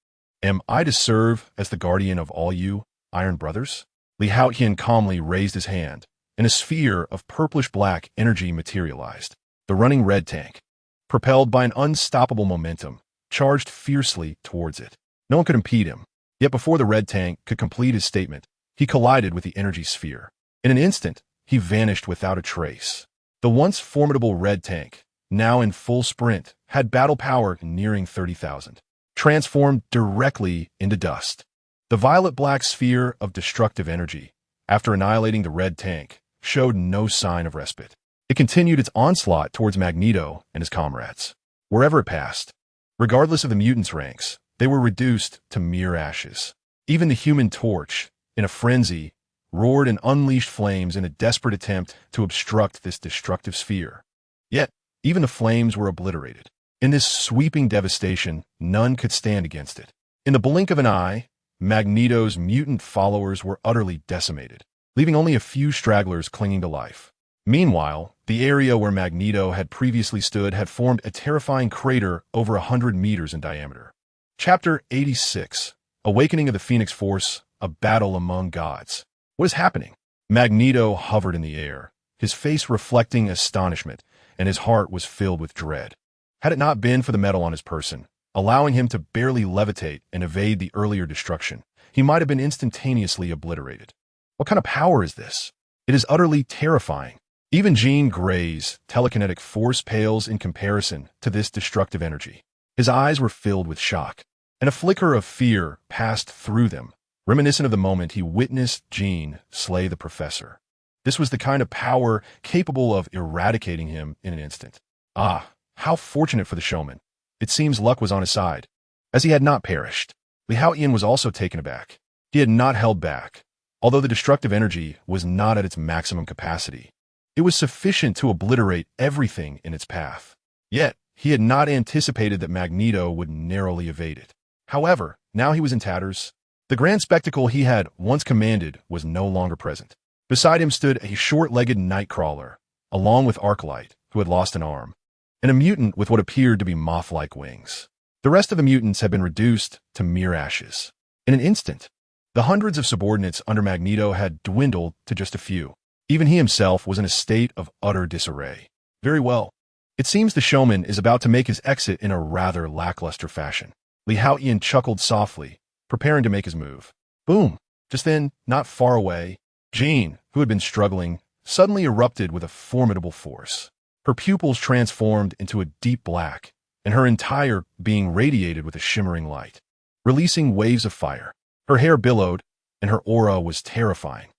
Am I to serve as the guardian of all you, Iron Brothers? Haotian calmly raised his hand, and a sphere of purplish-black energy materialized. The running Red Tank, propelled by an unstoppable momentum, charged fiercely towards it. No one could impede him. Yet before the Red Tank could complete his statement, he collided with the energy sphere. In an instant, he vanished without a trace. The once formidable Red Tank, now in full sprint, had battle power nearing 30,000, transformed directly into dust. The violet-black sphere of destructive energy, after annihilating the Red Tank, showed no sign of respite. It continued its onslaught towards Magneto and his comrades. Wherever it passed, regardless of the mutants' ranks, they were reduced to mere ashes. Even the Human Torch, in a frenzy, roared and unleashed flames in a desperate attempt to obstruct this destructive sphere. Yet, even the flames were obliterated. In this sweeping devastation, none could stand against it. In the blink of an eye, Magneto's mutant followers were utterly decimated, leaving only a few stragglers clinging to life. Meanwhile, the area where Magneto had previously stood had formed a terrifying crater over 100 meters in diameter. Chapter 86, Awakening of the Phoenix Force, A Battle Among Gods. What is happening? Magneto hovered in the air, his face reflecting astonishment, and his heart was filled with dread. Had it not been for the metal on his person, allowing him to barely levitate and evade the earlier destruction, he might have been instantaneously obliterated. What kind of power is this? It is utterly terrifying. Even Jean Grey's telekinetic force pales in comparison to this destructive energy. His eyes were filled with shock, and a flicker of fear passed through them, reminiscent of the moment he witnessed Jean slay the professor. This was the kind of power capable of eradicating him in an instant. Ah, how fortunate for the showman. It seems luck was on his side, as he had not perished. Haotian was also taken aback. He had not held back. Although the destructive energy was not at its maximum capacity, it was sufficient to obliterate everything in its path. Yet, he had not anticipated that Magneto would narrowly evade it. However, now he was in tatters. The grand spectacle he had once commanded was no longer present. Beside him stood a short-legged nightcrawler, along with Arclight, who had lost an arm, and a mutant with what appeared to be moth-like wings. The rest of the mutants had been reduced to mere ashes. In an instant, the hundreds of subordinates under Magneto had dwindled to just a few. Even he himself was in a state of utter disarray. Very well. It seems the showman is about to make his exit in a rather lackluster fashion. Haotian chuckled softly, preparing to make his move. Boom! Just then, not far away, Jean, who had been struggling, suddenly erupted with a formidable force. Her pupils transformed into a deep black, and her entire being radiated with a shimmering light, releasing waves of fire. Her hair billowed, and her aura was terrifying.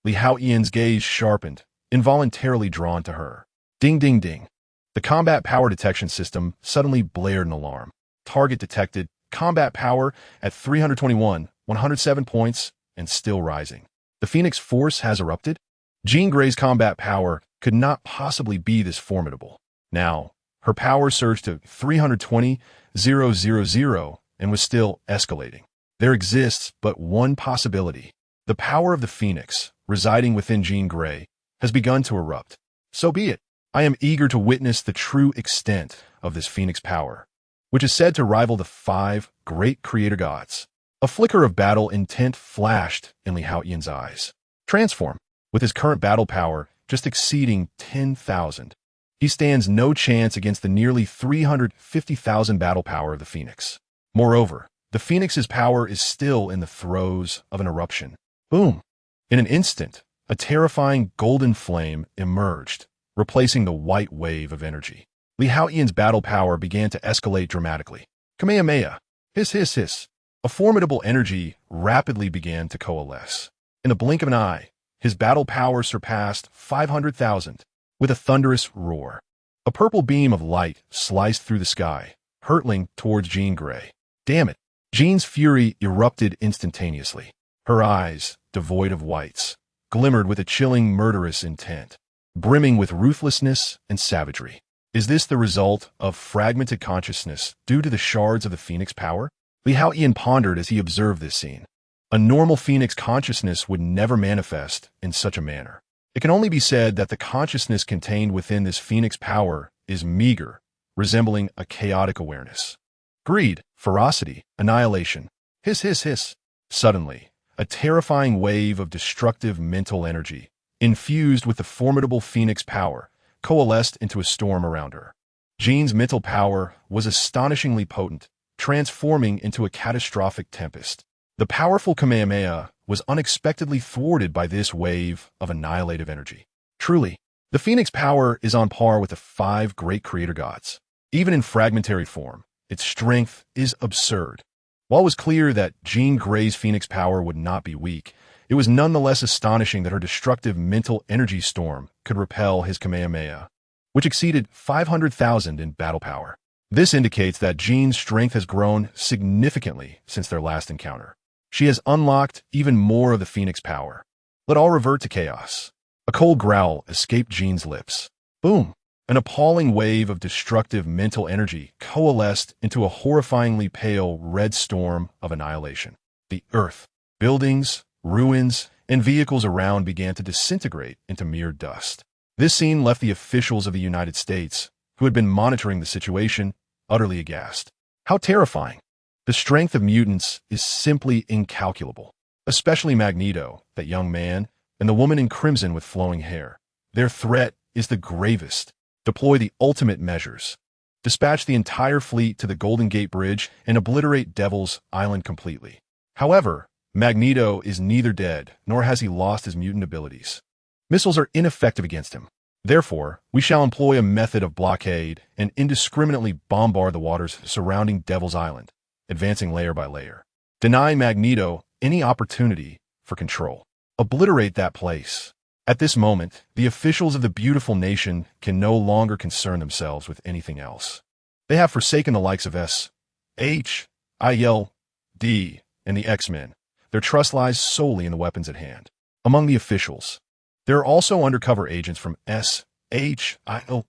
Haotian's gaze sharpened, involuntarily drawn to her. Ding ding ding. The combat power detection system suddenly blared an alarm. Target detected. Combat power at 321, 107 points, and still rising. The Phoenix Force has erupted? Jean Grey's combat power could not possibly be this formidable. Now, her power surged to 320,000 and was still escalating. There exists but one possibility. The power of the Phoenix, residing within Jean Grey, has begun to erupt. So be it. I am eager to witness the true extent of this Phoenix power, which is said to rival the 5 great creator gods. A flicker of battle intent flashed in Haotian's eyes. Transform. With his current battle power just exceeding 10,000, he stands no chance against the nearly 350,000 battle power of the Phoenix. Moreover, the Phoenix's power is still in the throes of an eruption. Boom! In an instant, a terrifying golden flame emerged, replacing the white wave of energy. Haotian's battle power began to escalate dramatically. Kamehameha! Hiss, hiss, hiss! A formidable energy rapidly began to coalesce. In the blink of an eye, his battle power surpassed 500,000 with a thunderous roar. A purple beam of light sliced through the sky, hurtling towards Jean Grey. Damn it! Jean's fury erupted instantaneously. Her eyes, devoid of whites, glimmered with a chilling murderous intent, brimming with ruthlessness and savagery. Is this the result of fragmented consciousness due to the shards of the Phoenix power? Haotian pondered as he observed this scene. A normal Phoenix consciousness would never manifest in such a manner. It can only be said that the consciousness contained within this Phoenix power is meager, resembling a chaotic awareness. Greed, ferocity, annihilation. Hiss, hiss, hiss. Suddenly, a terrifying wave of destructive mental energy, infused with the formidable Phoenix power, coalesced into a storm around her. Jean's mental power was astonishingly potent, transforming into a catastrophic tempest. The powerful Kamehameha was unexpectedly thwarted by this wave of annihilative energy. Truly, the Phoenix power is on par with the 5 great creator gods. Even in fragmentary form, its strength is absurd. While it was clear that Jean Grey's Phoenix power would not be weak, it was nonetheless astonishing that her destructive mental energy storm could repel his Kamehameha, which exceeded 500,000 in battle power. This indicates that Jean's strength has grown significantly since their last encounter. She has unlocked even more of the Phoenix power. Let all revert to chaos. A cold growl escaped Jean's lips. Boom! An appalling wave of destructive mental energy coalesced into a horrifyingly pale red storm of annihilation. The earth, buildings, ruins, and vehicles around began to disintegrate into mere dust. This scene left the officials of the United States, who had been monitoring the situation, utterly aghast. How terrifying! The strength of mutants is simply incalculable, especially Magneto, that young man, and the woman in crimson with flowing hair. Their threat is the gravest. Deploy the ultimate measures. Dispatch the entire fleet to the Golden Gate Bridge and obliterate Devil's Island completely. However, Magneto is neither dead, nor has he lost his mutant abilities. Missiles are ineffective against him. Therefore, we shall employ a method of blockade and indiscriminately bombard the waters surrounding Devil's Island, advancing layer by layer. Deny Magneto any opportunity for control. Obliterate that place. At this moment, the officials of the beautiful nation can no longer concern themselves with anything else. They have forsaken the likes of S, H, I L, D, and the X-Men. Their trust lies solely in the weapons at hand. Among the officials, there are also undercover agents from SHIELD,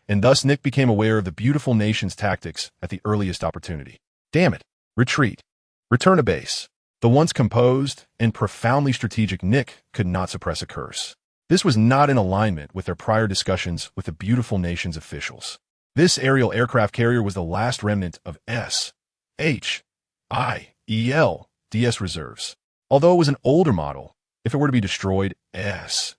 and thus Nick became aware of the beautiful nation's tactics at the earliest opportunity. Damn it. Retreat. Return to base. The once composed and profoundly strategic Nick could not suppress a curse. This was not in alignment with their prior discussions with the beautiful nation's officials. This aerial aircraft carrier was the last remnant of SHIELD's reserves. Although it was an older model, if it were to be destroyed, SHIELD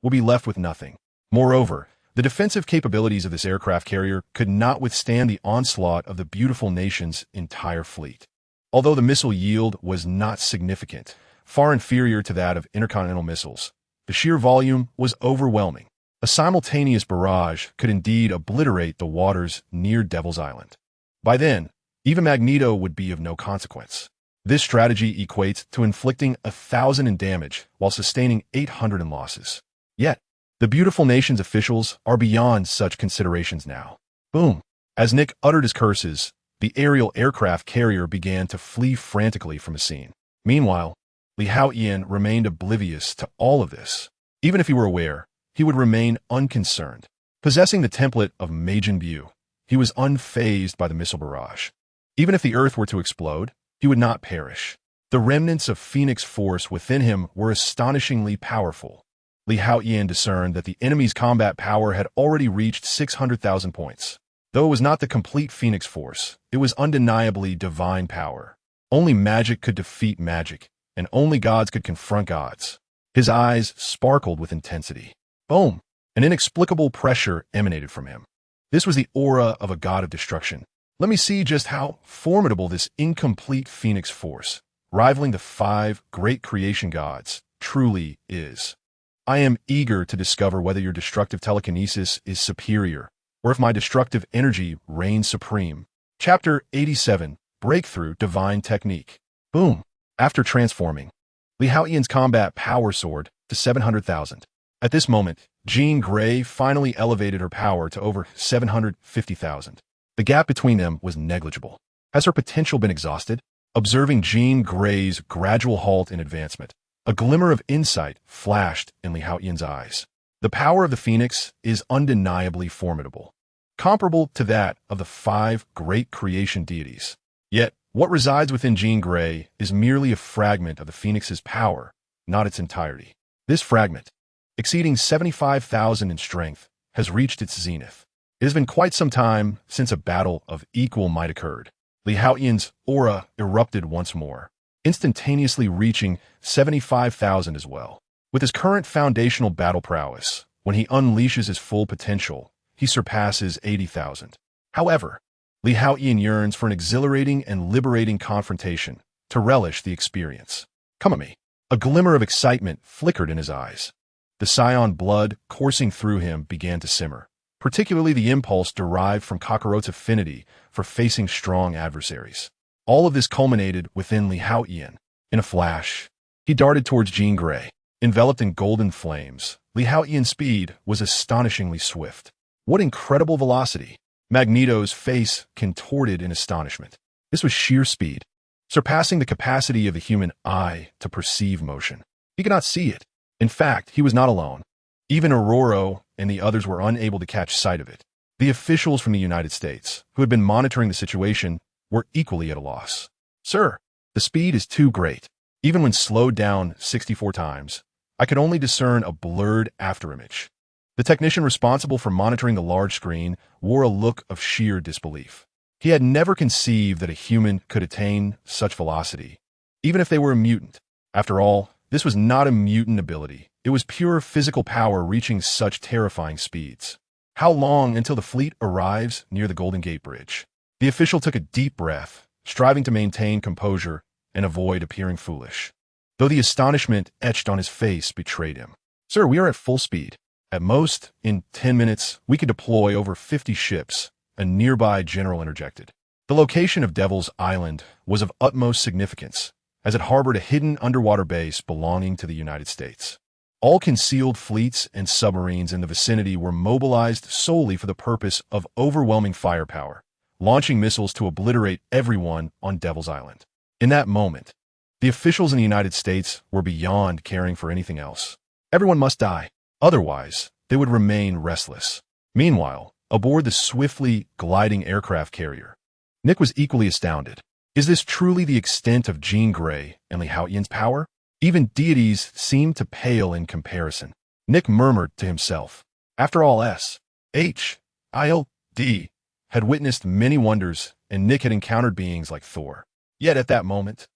will be left with nothing. Moreover, the defensive capabilities of this aircraft carrier could not withstand the onslaught of the beautiful nation's entire fleet. Although the missile yield was not significant, far inferior to that of intercontinental missiles, the sheer volume was overwhelming. A simultaneous barrage could indeed obliterate the waters near Devil's Island. By then, even Magneto would be of no consequence. This strategy equates to inflicting 1,000 in damage while sustaining 800 in losses. Yet, the beautiful nation's officials are beyond such considerations now. Boom! As Nick uttered his curses, the aerial aircraft carrier began to flee frantically from the scene. Meanwhile, Haotian remained oblivious to all of this. Even if he were aware, he would remain unconcerned. Possessing the template of Majin Buu, he was unfazed by the missile barrage. Even if the Earth were to explode, he would not perish. The remnants of Phoenix force within him were astonishingly powerful. Haotian discerned that the enemy's combat power had already reached 600,000 points. Though it was not the complete Phoenix force, it was undeniably divine power. Only magic could defeat magic, and only gods could confront gods. His eyes sparkled with intensity. Boom! An inexplicable pressure emanated from him. This was the aura of a god of destruction. Let me see just how formidable this incomplete Phoenix force, rivaling the 5 great creation gods, truly is. I am eager to discover whether your destructive telekinesis is superior, or if my destructive energy reigns supreme. Chapter 87, Breakthrough Divine Technique. Boom! After transforming, Haotian's combat power soared to 700,000. At this moment, Jean Grey finally elevated her power to over 750,000. The gap between them was negligible. Has her potential been exhausted? Observing Jean Grey's gradual halt in advancement, a glimmer of insight flashed in Haotian's eyes. The power of the Phoenix is undeniably formidable, comparable to that of the 5 great creation deities. Yet, what resides within Jean Grey is merely a fragment of the Phoenix's power, not its entirety. This fragment, exceeding 75,000 in strength, has reached its zenith. It has been quite some time since a battle of equal might occurred. Haotian's aura erupted once more, instantaneously reaching 75,000 as well. With his current foundational battle prowess, when he unleashes his full potential, he surpasses 80,000. However, Haotian yearns for an exhilarating and liberating confrontation to relish the experience. Come at me. A glimmer of excitement flickered in his eyes. The scion blood coursing through him began to simmer, particularly the impulse derived from Kakarot's affinity for facing strong adversaries. All of this culminated within Haotian. In a flash, he darted towards Jean Grey. Enveloped in golden flames, Haotian's speed was astonishingly swift. What incredible velocity! Magneto's face contorted in astonishment. This was sheer speed, surpassing the capacity of the human eye to perceive motion. He could not see it. In fact, he was not alone. Even Aurora and the others were unable to catch sight of it. The officials from the United States, who had been monitoring the situation, were equally at a loss. Sir, the speed is too great. Even when slowed down 64 times, I could only discern a blurred afterimage. The technician responsible for monitoring the large screen wore a look of sheer disbelief. He had never conceived that a human could attain such velocity, even if they were a mutant. After all, this was not a mutant ability. It was pure physical power reaching such terrifying speeds. How long until the fleet arrives near the Golden Gate Bridge? The official took a deep breath, striving to maintain composure and avoid appearing foolish, though the astonishment etched on his face betrayed him. Sir, we are at full speed. At most, in 10 minutes, we could deploy over 50 ships, a nearby general interjected. The location of Devil's Island was of utmost significance, as it harbored a hidden underwater base belonging to the United States. All concealed fleets and submarines in the vicinity were mobilized solely for the purpose of overwhelming firepower, launching missiles to obliterate everyone on Devil's Island. In that moment, the officials in the United States were beyond caring for anything else. Everyone must die. Otherwise, they would remain restless. Meanwhile, aboard the swiftly gliding aircraft carrier, Nick was equally astounded. Is this truly the extent of Jean Grey and Li Haotian's power? Even deities seemed to pale in comparison. Nick murmured to himself. After all, S.H.I.L.D. had witnessed many wonders, and Nick had encountered beings like Thor. Yet at that moment,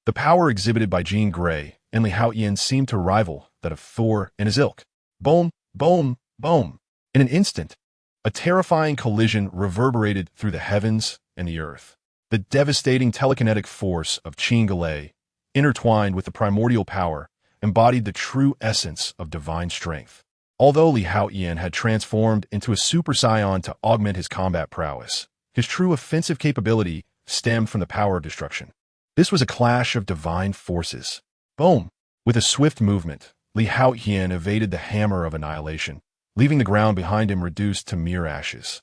the power exhibited by Jean Grey and Li Haotian seemed to rival that of Thor and his ilk. Boom, boom, boom. In an instant, a terrifying collision reverberated through the heavens and the earth. The devastating telekinetic force of Chingale, intertwined with the primordial power, embodied the true essence of divine strength. Although Li Haotian had transformed into a super scion to augment his combat prowess, his true offensive capability stemmed from the power of destruction. This was a clash of divine forces. Boom! With a swift movement, Li Haotian evaded the hammer of annihilation, leaving the ground behind him reduced to mere ashes.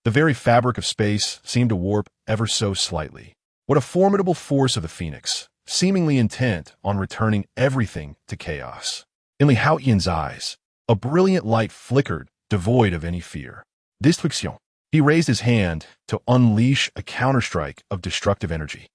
The very fabric of space seemed to warp ever so slightly. What a formidable force of the Phoenix, seemingly intent on returning everything to chaos. In Li Haotian's eyes, a brilliant light flickered, devoid of any fear. Destruction. He raised his hand to unleash a counterstrike of destructive energy.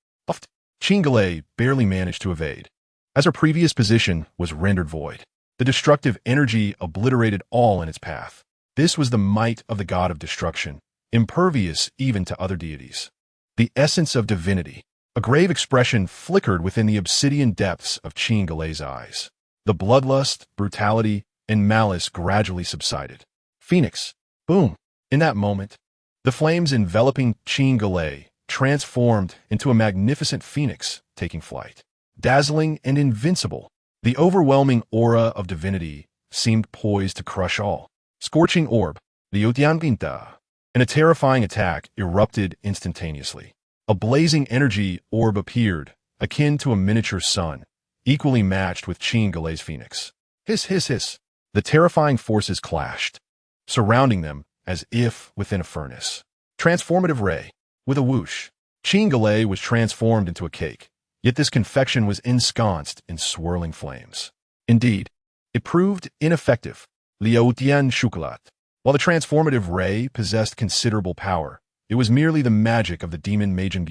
Chingale barely managed to evade, as her previous position was rendered void. The destructive energy obliterated all in its path. This was the might of the god of destruction, impervious even to other deities. The essence of divinity. A grave expression flickered within the obsidian depths of Chingale's eyes. The bloodlust, brutality, and malice gradually subsided. Phoenix. Boom. In that moment, the flames enveloping Chingale transformed into a magnificent phoenix taking flight. Dazzling and invincible, the overwhelming aura of divinity seemed poised to crush all. Scorching orb, the Otianginta, and a terrifying attack erupted instantaneously. A blazing energy orb appeared, akin to a miniature sun, equally matched with Chingale's phoenix. Hiss, hiss, hiss. The terrifying forces clashed, surrounding them as if within a furnace. Transformative ray. With a whoosh, Chingale was transformed into a cake, yet this confection was ensconced in swirling flames. Indeed, it proved ineffective. Liaotian chocolat. While the transformative ray possessed considerable power, it was merely the magic of the demon Majin.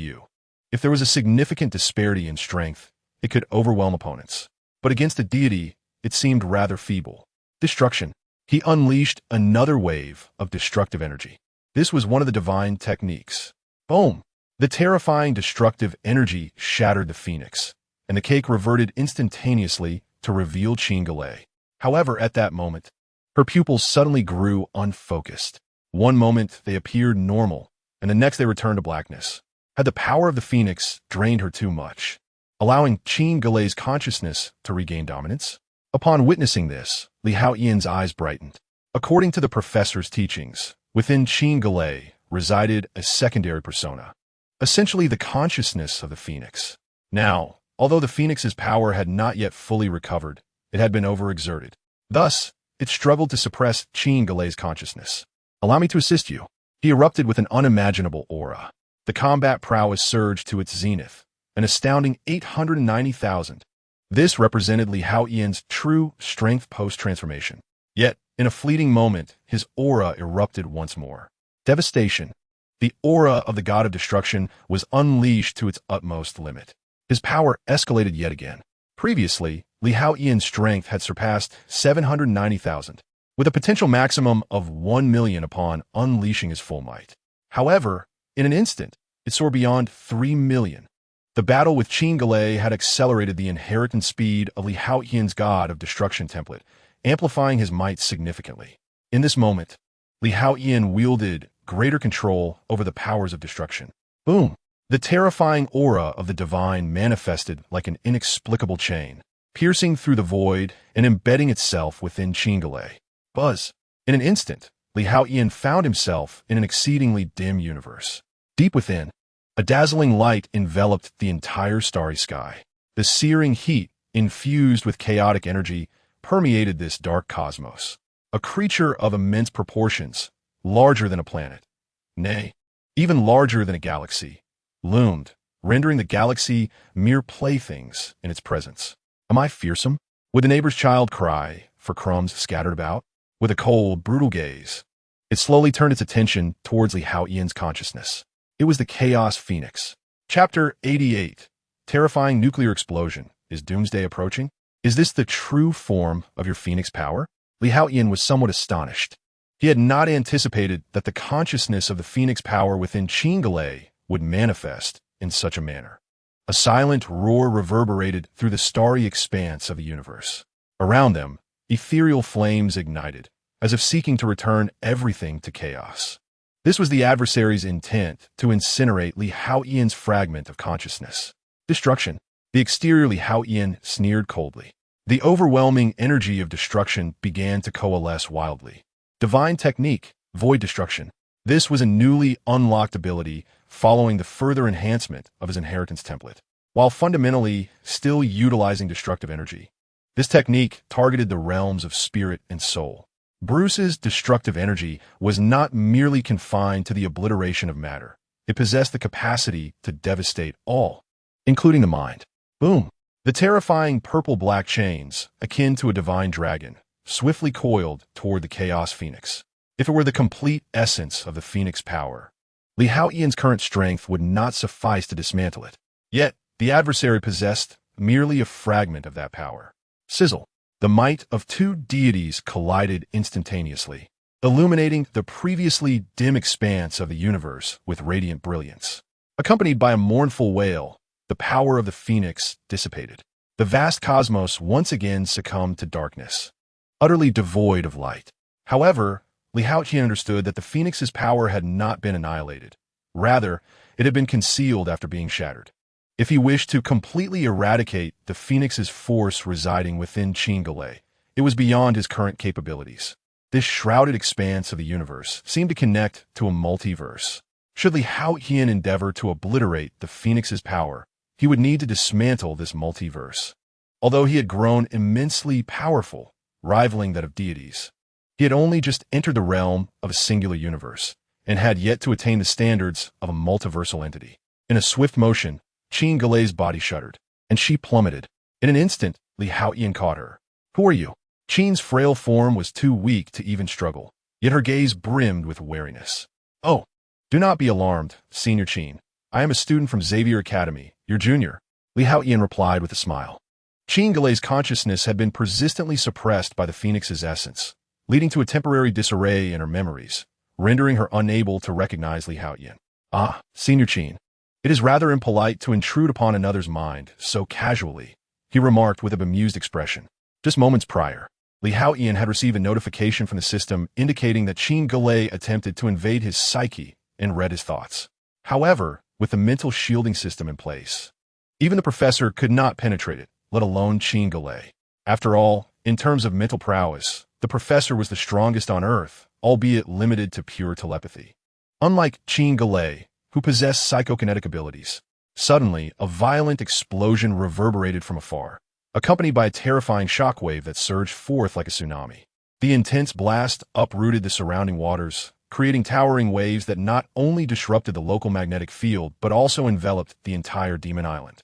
If there was a significant disparity in strength, it could overwhelm opponents. But against a deity, it seemed rather feeble. Destruction. He unleashed another wave of destructive energy. This was one of the divine techniques. Boom! The terrifying destructive energy shattered the phoenix, and the cake reverted instantaneously to reveal Chingale. However, at that moment, her pupils suddenly grew unfocused. One moment they appeared normal, and the next they returned to blackness. Had the power of the phoenix drained her too much, allowing Chingale's consciousness to regain dominance? Upon witnessing this, Li Haotian's eyes brightened. According to the professor's teachings, within Chingale resided a secondary persona, essentially the consciousness of the phoenix. Now, although the phoenix's power had not yet fully recovered, it had been overexerted. Thus, it struggled to suppress Chingale's consciousness. Allow me to assist you. He erupted with an unimaginable aura. The combat prowess surged to its zenith, an astounding 890,000. This represented Li Haotian's true strength post-transformation. Yet, in a fleeting moment, his aura erupted once more. Devastation. The aura of the god of destruction was unleashed to its utmost limit. His power escalated yet again. Previously, Li Haotian's strength had surpassed 790,000, with a potential maximum of 1 million upon unleashing his full might. However, in an instant, it soared beyond 3 million. The battle with Chingale had accelerated the inherent speed of Li Haotian's god of destruction template, amplifying his might significantly. In this moment, Li Haotian wielded greater control over the powers of destruction. Boom! The terrifying aura of the divine manifested like an inexplicable chain, piercing through the void and embedding itself within Chingale. Buzz! In an instant, Li Haotian found himself in an exceedingly dim universe. Deep within, a dazzling light enveloped the entire starry sky. The searing heat, infused with chaotic energy, permeated this dark cosmos. A creature of immense proportions, larger than a planet. Nay, even larger than a galaxy, loomed, rendering the galaxy mere playthings in its presence. Am I fearsome? Would the neighbor's child cry for crumbs scattered about? With a cold, brutal gaze, it slowly turned its attention towards Li Haotian's consciousness. It was the Chaos Phoenix. Chapter 88. Terrifying nuclear explosion. Is doomsday approaching? Is this the true form of your Phoenix power? Li Haotian was somewhat astonished. He had not anticipated that the consciousness of the Phoenix power within Qingale would manifest in such a manner. A silent roar reverberated through the starry expanse of the universe. Around them, ethereal flames ignited, as if seeking to return everything to chaos. This was the adversary's intent to incinerate Li Haotian's fragment of consciousness. Destruction. The exterior Li Haotian sneered coldly. The overwhelming energy of destruction began to coalesce wildly. Divine technique, void destruction. This was a newly unlocked ability following the further enhancement of his inheritance template. While fundamentally still utilizing destructive energy, this technique targeted the realms of spirit and soul. Bruce's destructive energy was not merely confined to the obliteration of matter. It possessed the capacity to devastate all, including the mind. Boom! The terrifying purple-black chains, akin to a divine dragon, swiftly coiled toward the Chaos Phoenix. If it were the complete essence of the Phoenix power, Li Haotian's current strength would not suffice to dismantle it. Yet, the adversary possessed merely a fragment of that power. Sizzle. The might of two deities collided instantaneously, illuminating the previously dim expanse of the universe with radiant brilliance. Accompanied by a mournful wail, the power of the Phoenix dissipated. The vast cosmos once again succumbed to darkness, utterly devoid of light. However, Li Haotian understood that the Phoenix's power had not been annihilated. Rather, it had been concealed after being shattered. If he wished to completely eradicate the Phoenix's force residing within Qingale, it was beyond his current capabilities. This shrouded expanse of the universe seemed to connect to a multiverse. Should Li Haotian endeavor to obliterate the Phoenix's power, he would need to dismantle this multiverse. Although he had grown immensely powerful, rivaling that of deities, he had only just entered the realm of a singular universe, and had yet to attain the standards of a multiversal entity. In a swift motion, Qingale's body shuddered, and she plummeted. In an instant, Li Haotian caught her. Who are you? Qing's frail form was too weak to even struggle, yet her gaze brimmed with wariness. Oh, do not be alarmed, Senior Qing. I am a student from Xavier Academy, your junior, Li Haotian replied with a smile. Qingale's consciousness had been persistently suppressed by the Phoenix's essence, leading to a temporary disarray in her memories, rendering her unable to recognize Li Haotian. Ah, Senior Qing. It is rather impolite to intrude upon another's mind so casually, he remarked with a bemused expression. Just moments prior, Li Haotian had received a notification from the system indicating that Qingale attempted to invade his psyche and read his thoughts. However, with the mental shielding system in place, even the professor could not penetrate it, let alone Qingale. After all, in terms of mental prowess, the professor was the strongest on Earth, albeit limited to pure telepathy. Unlike Qingale, who possessed psychokinetic abilities, suddenly a violent explosion reverberated from afar, accompanied by a terrifying shockwave that surged forth like a tsunami. The intense blast uprooted the surrounding waters, creating towering waves that not only disrupted the local magnetic field but also enveloped the entire Demon Island.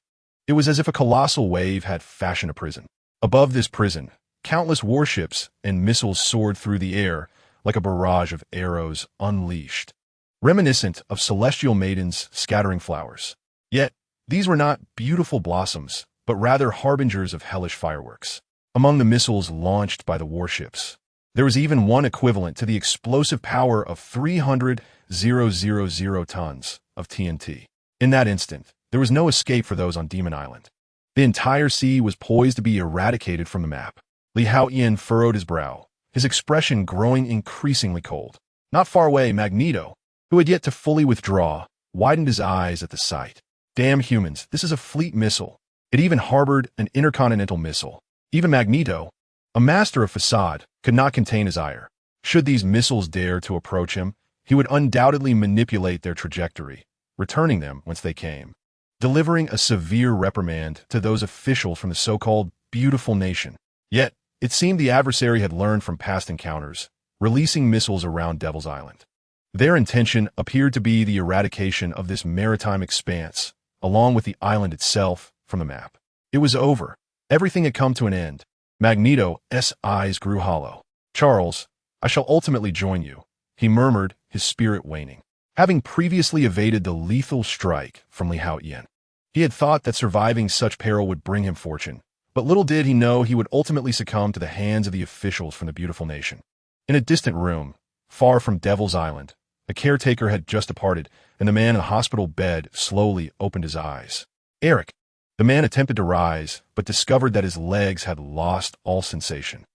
It was as if a colossal wave had fashioned a prison. Above this prison, countless warships and missiles soared through the air like a barrage of arrows unleashed, reminiscent of celestial maidens scattering flowers. Yet, these were not beautiful blossoms, but rather harbingers of hellish fireworks. Among the missiles launched by the warships, there was even one equivalent to the explosive power of 300,000 tons of TNT. In that instant, there was no escape for those on Demon Island. The entire sea was poised to be eradicated from the map. Li Haotian furrowed his brow, his expression growing increasingly cold. Not far away, Magneto, who had yet to fully withdraw, widened his eyes at the sight. Damn humans, this is a fleet missile. It even harbored an intercontinental missile. Even Magneto, a master of facade, could not contain his ire. Should these missiles dare to approach him, he would undoubtedly manipulate their trajectory, returning them whence they came, delivering a severe reprimand to those officials from the so-called beautiful nation. Yet, it seemed the adversary had learned from past encounters, releasing missiles around Devil's Island. Their intention appeared to be the eradication of this maritime expanse, along with the island itself, from the map. It was over. Everything had come to an end. Magneto's eyes grew hollow. "Charles, I shall ultimately join you," he murmured, his spirit waning. Having previously evaded the lethal strike from Haotian, he had thought that surviving such peril would bring him fortune, but little did he know he would ultimately succumb to the hands of the officials from the beautiful nation. In a distant room, far from Devil's Island, a caretaker had just departed, and the man in the hospital bed slowly opened his eyes. "Eric." The man attempted to rise, but discovered that his legs had lost all sensation.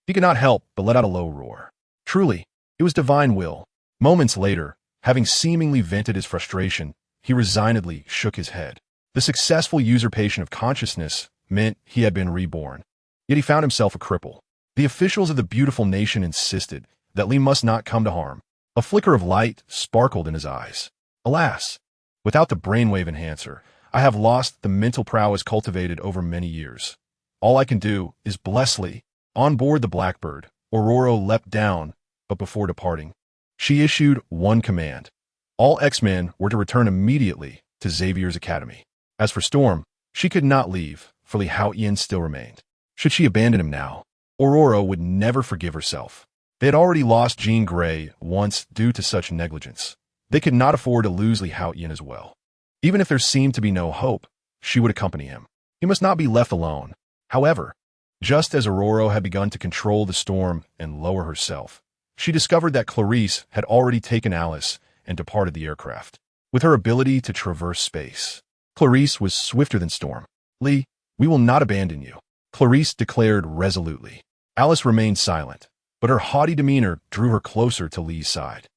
He could not help but let out a low roar. Truly, it was divine will. Moments later, having seemingly vented his frustration, he resignedly shook his head. The successful usurpation of consciousness meant he had been reborn. Yet he found himself a cripple. The officials of the beautiful nation insisted that Lee must not come to harm. A flicker of light sparkled in his eyes. "Alas, without the brainwave enhancer, I have lost the mental prowess cultivated over many years. All I can do is bless Lee." On board the Blackbird, Aurora leapt down, but before departing, she issued one command. All X-Men were to return immediately to Xavier's academy. As for Storm, she could not leave, for Haotian still remained. Should she abandon him now, Aurora would never forgive herself. They had already lost Jean Grey once due to such negligence. They could not afford to lose Haotian as well. Even if there seemed to be no hope, she would accompany him. He must not be left alone. However, just as Aurora had begun to control the storm and lower herself, she discovered that Clarice had already taken Alice and departed the aircraft. With her ability to traverse space, Clarice was swifter than Storm. "Lee, we will not abandon you," Clarice declared resolutely. Alice remained silent, but her haughty demeanor drew her closer to Lee's side.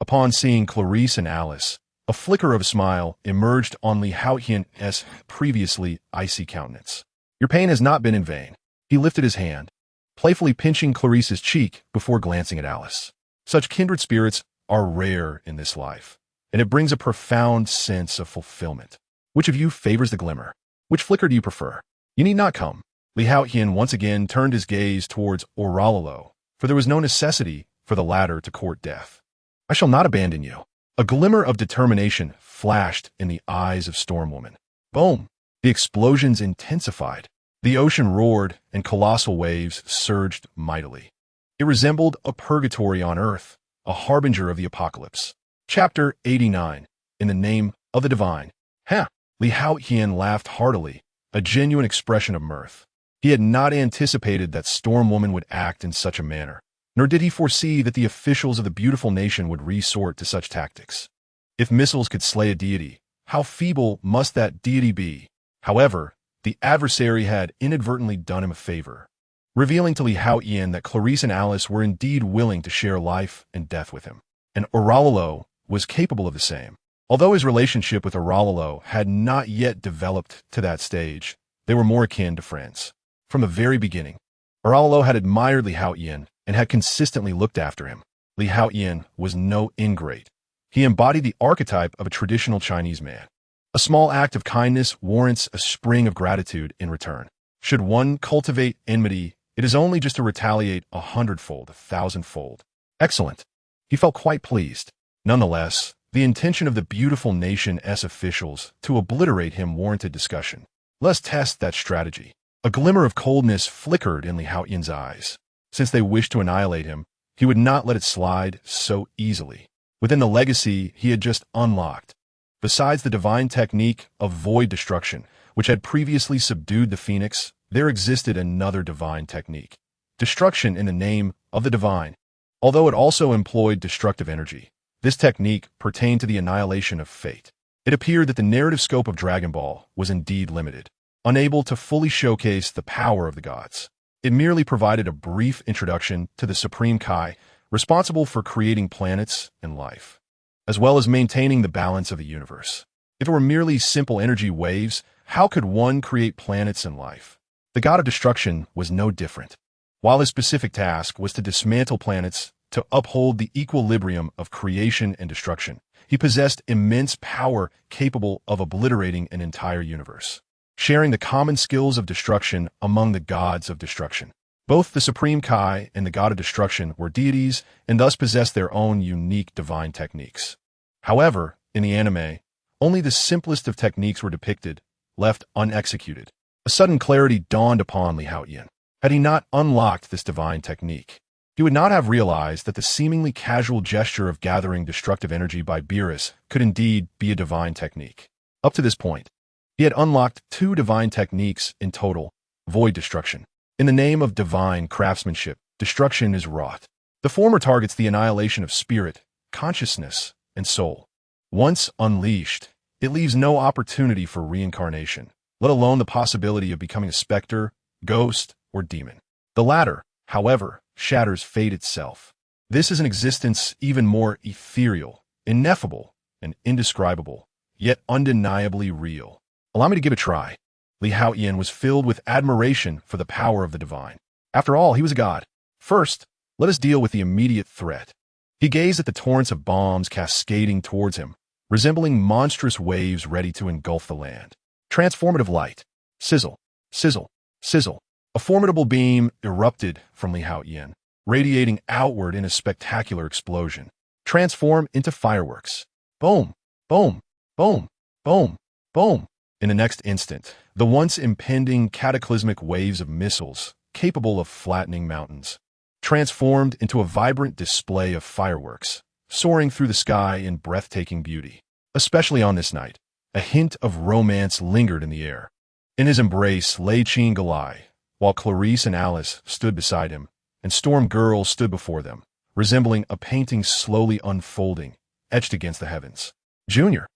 Upon seeing Clarice and Alice, a flicker of a smile emerged on Haotian's previously icy countenance. "Your pain has not been in vain." He lifted his hand, playfully pinching Clarice's cheek before glancing at Alice. Such kindred spirits are rare in this life, and it brings a profound sense of fulfillment. Which of you favors the glimmer? Which flicker do you prefer? You need not come. Haotian once again turned his gaze towards Aurora, for there was no necessity for the latter to court death. "I shall not abandon you." A glimmer of determination flashed in the eyes of Stormwoman. Boom! The explosions intensified. The ocean roared, and colossal waves surged mightily. It resembled a purgatory on Earth, a harbinger of the apocalypse. Chapter 89. In the Name of the Divine. Haotian laughed heartily, a genuine expression of mirth. He had not anticipated that Stormwoman would act in such a manner, nor did he foresee that the officials of the beautiful nation would resort to such tactics. If missiles could slay a deity, how feeble must that deity be? However, the adversary had inadvertently done him a favor, revealing to Haotian that Clarice and Alice were indeed willing to share life and death with him, and Aurora was capable of the same. Although his relationship with Aurora had not yet developed to that stage, they were more akin to friends. From the very beginning, Aurora had admired Haotian and had consistently looked after him. Haotian was no ingrate. He embodied the archetype of a traditional Chinese man. A small act of kindness warrants a spring of gratitude in return. Should one cultivate enmity, it is only just to retaliate 100-fold, 1,000-fold. Excellent. He felt quite pleased. Nonetheless, the intention of the beautiful nation's officials to obliterate him warranted discussion. Let's test that strategy. A glimmer of coldness flickered in Haotian's eyes. Since they wished to annihilate him, he would not let it slide so easily. Within the legacy he had just unlocked, besides the divine technique of void destruction, which had previously subdued the Phoenix, there existed another divine technique. Destruction in the name of the divine. Although it also employed destructive energy, this technique pertained to the annihilation of fate. It appeared that the narrative scope of Dragon Ball was indeed limited, unable to fully showcase the power of the gods. It merely provided a brief introduction to the Supreme Kai, responsible for creating planets and life, as well as maintaining the balance of the universe. If it were merely simple energy waves, how could one create planets and life? The god of destruction was no different. While his specific task was to dismantle planets to uphold the equilibrium of creation and destruction, he possessed immense power capable of obliterating an entire universe, sharing the common skills of destruction among the gods of destruction. Both the Supreme Kai and the God of Destruction were deities and thus possessed their own unique divine techniques. However, in the anime, only the simplest of techniques were depicted, left unexecuted. A sudden clarity dawned upon Haotian. Had he not unlocked this divine technique, he would not have realized that the seemingly casual gesture of gathering destructive energy by Beerus could indeed be a divine technique. Up to this point, he had unlocked 2 divine techniques in total: void destruction. In the name of divine craftsmanship, destruction is wrought. The former targets the annihilation of spirit, consciousness, and soul. Once unleashed, it leaves no opportunity for reincarnation, let alone the possibility of becoming a specter, ghost, or demon. The latter, however, shatters fate itself. This is an existence even more ethereal, ineffable, and indescribable, yet undeniably real. Allow me to give it a try. Haotian was filled with admiration for the power of the divine. After all, he was a god. First, let us deal with the immediate threat. He gazed at the torrents of bombs cascading towards him, resembling monstrous waves ready to engulf the land. Transformative light. Sizzle, sizzle, sizzle. A formidable beam erupted from Haotian, radiating outward in a spectacular explosion. Transform into fireworks. Boom, boom, boom, boom, boom. In the next instant, the once impending cataclysmic waves of missiles, capable of flattening mountains, transformed into a vibrant display of fireworks, soaring through the sky in breathtaking beauty. Especially on this night, a hint of romance lingered in the air. In his embrace lay Galai, while Clarice and Alice stood beside him, and Storm Girl stood before them, resembling a painting slowly unfolding, etched against the heavens. Junior.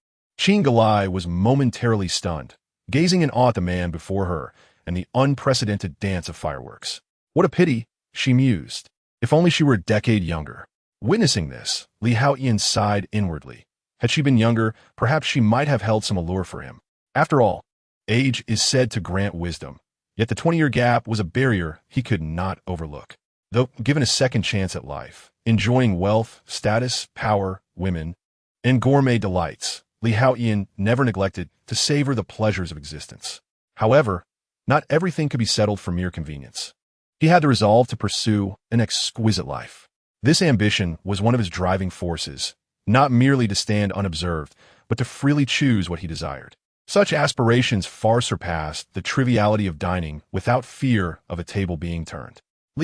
Galai was momentarily stunned, gazing in awe at the man before her and the unprecedented dance of fireworks. What a pity, she mused. If only she were a decade younger. Witnessing this, Haotian sighed inwardly. Had she been younger, perhaps she might have held some allure for him. After all, age is said to grant wisdom, yet the 20-year gap was a barrier he could not overlook. Though given a second chance at life, enjoying wealth, status, power, women, and gourmet delights, Haotian never neglected to savor the pleasures of existence. However, not everything could be settled for mere convenience. He had the resolve to pursue an exquisite life. This ambition was one of his driving forces, not merely to stand unobserved, but to freely choose what he desired. Such aspirations far surpassed the triviality of dining without fear of a table being turned.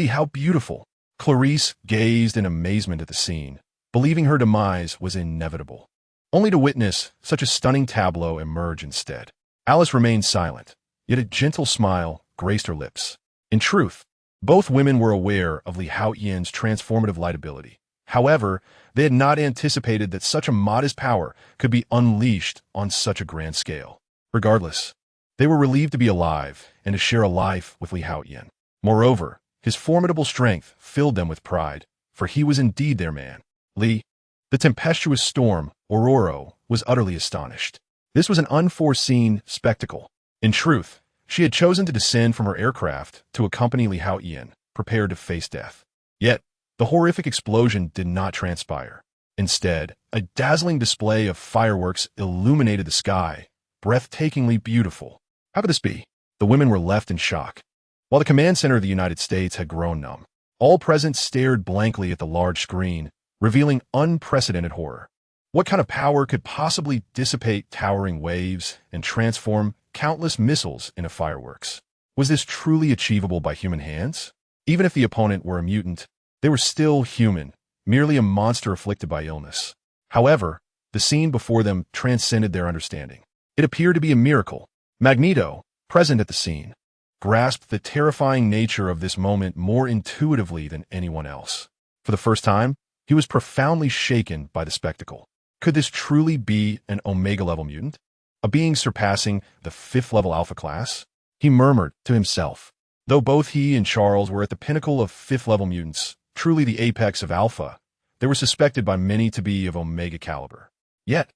How beautiful! Clarice gazed in amazement at the scene, believing her demise was inevitable, only to witness such a stunning tableau emerge instead. Alice remained silent, yet a gentle smile graced her lips. In truth, both women were aware of Haotian's transformative light ability. However, they had not anticipated that such a modest power could be unleashed on such a grand scale. Regardless, they were relieved to be alive and to share a life with Haotian. Moreover, his formidable strength filled them with pride, for he was indeed their man. The tempestuous storm, Ororo, was utterly astonished. This was an unforeseen spectacle. In truth, she had chosen to descend from her aircraft to accompany Haotian, prepared to face death. Yet, the horrific explosion did not transpire. Instead, a dazzling display of fireworks illuminated the sky, breathtakingly beautiful. How could this be? The women were left in shock. While the command center of the United States had grown numb, all present stared blankly at the large screen, revealing unprecedented horror. What kind of power could possibly dissipate towering waves and transform countless missiles into fireworks? Was this truly achievable by human hands? Even if the opponent were a mutant, they were still human, merely a monster afflicted by illness. However, the scene before them transcended their understanding. It appeared to be a miracle. Magneto, present at the scene, grasped the terrifying nature of this moment more intuitively than anyone else. For the first time, he was profoundly shaken by the spectacle. Could this truly be an Omega-level mutant? A being surpassing the 5th-level Alpha class? He murmured to himself. Though both he and Charles were at the pinnacle of 5th-level mutants, truly the apex of Alpha, they were suspected by many to be of Omega caliber. Yet,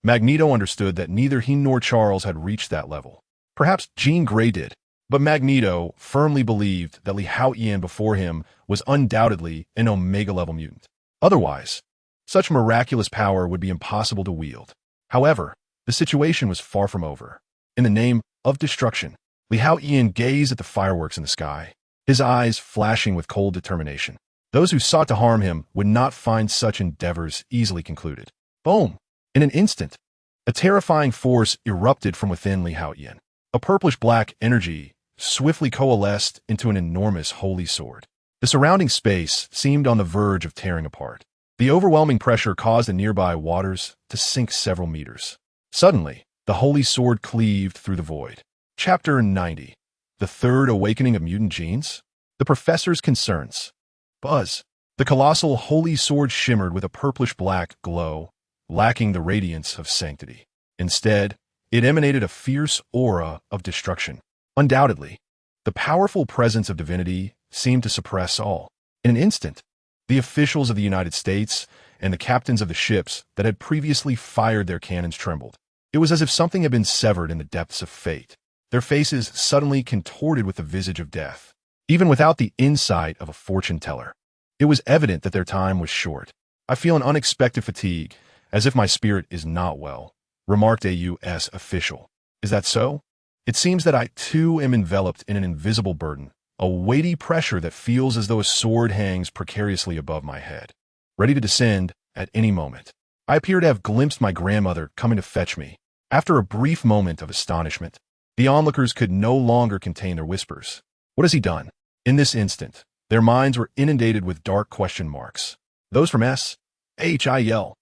Magneto understood that neither he nor Charles had reached that level. Perhaps Jean Grey did, but Magneto firmly believed that Haotian before him was undoubtedly an Omega-level mutant. Otherwise, such miraculous power would be impossible to wield. However, the situation was far from over. In the name of destruction, Haotian gazed at the fireworks in the sky. his eyes flashing with cold determination. Those who sought to harm him would not find such endeavors easily concluded. Boom! In an instant, a terrifying force erupted from within Haotian. A purplish-black energy swiftly coalesced into an enormous holy sword. The surrounding space seemed on the verge of tearing apart. The overwhelming pressure caused the nearby waters to sink several meters. Suddenly, the holy sword cleaved through the void. Chapter 90. The Third Awakening of Mutant Genes? The Professor's Concerns. Buzz. The colossal holy sword shimmered with a purplish-black glow, lacking the radiance of sanctity. Instead, it emanated a fierce aura of destruction. Undoubtedly, the powerful presence of divinity seemed to suppress all. In an instant, the officials of the United States and the captains of the ships that had previously fired their cannons trembled. It was as if something had been severed in the depths of fate. Their faces suddenly contorted with the visage of death. Even without the insight of a fortune-teller, it was evident that their time was short. "I feel an unexpected fatigue, as if my spirit is not well," remarked a U.S. official. "Is that so? It seems that I, too, am enveloped in an invisible burden, a weighty pressure that feels as though a sword hangs precariously above my head, ready to descend at any moment. I appear to have glimpsed my grandmother coming to fetch me." After a brief moment of astonishment, the onlookers could no longer contain their whispers. What has he done? In this instant, their minds were inundated with dark question marks. Those from S.H.I.L.D.,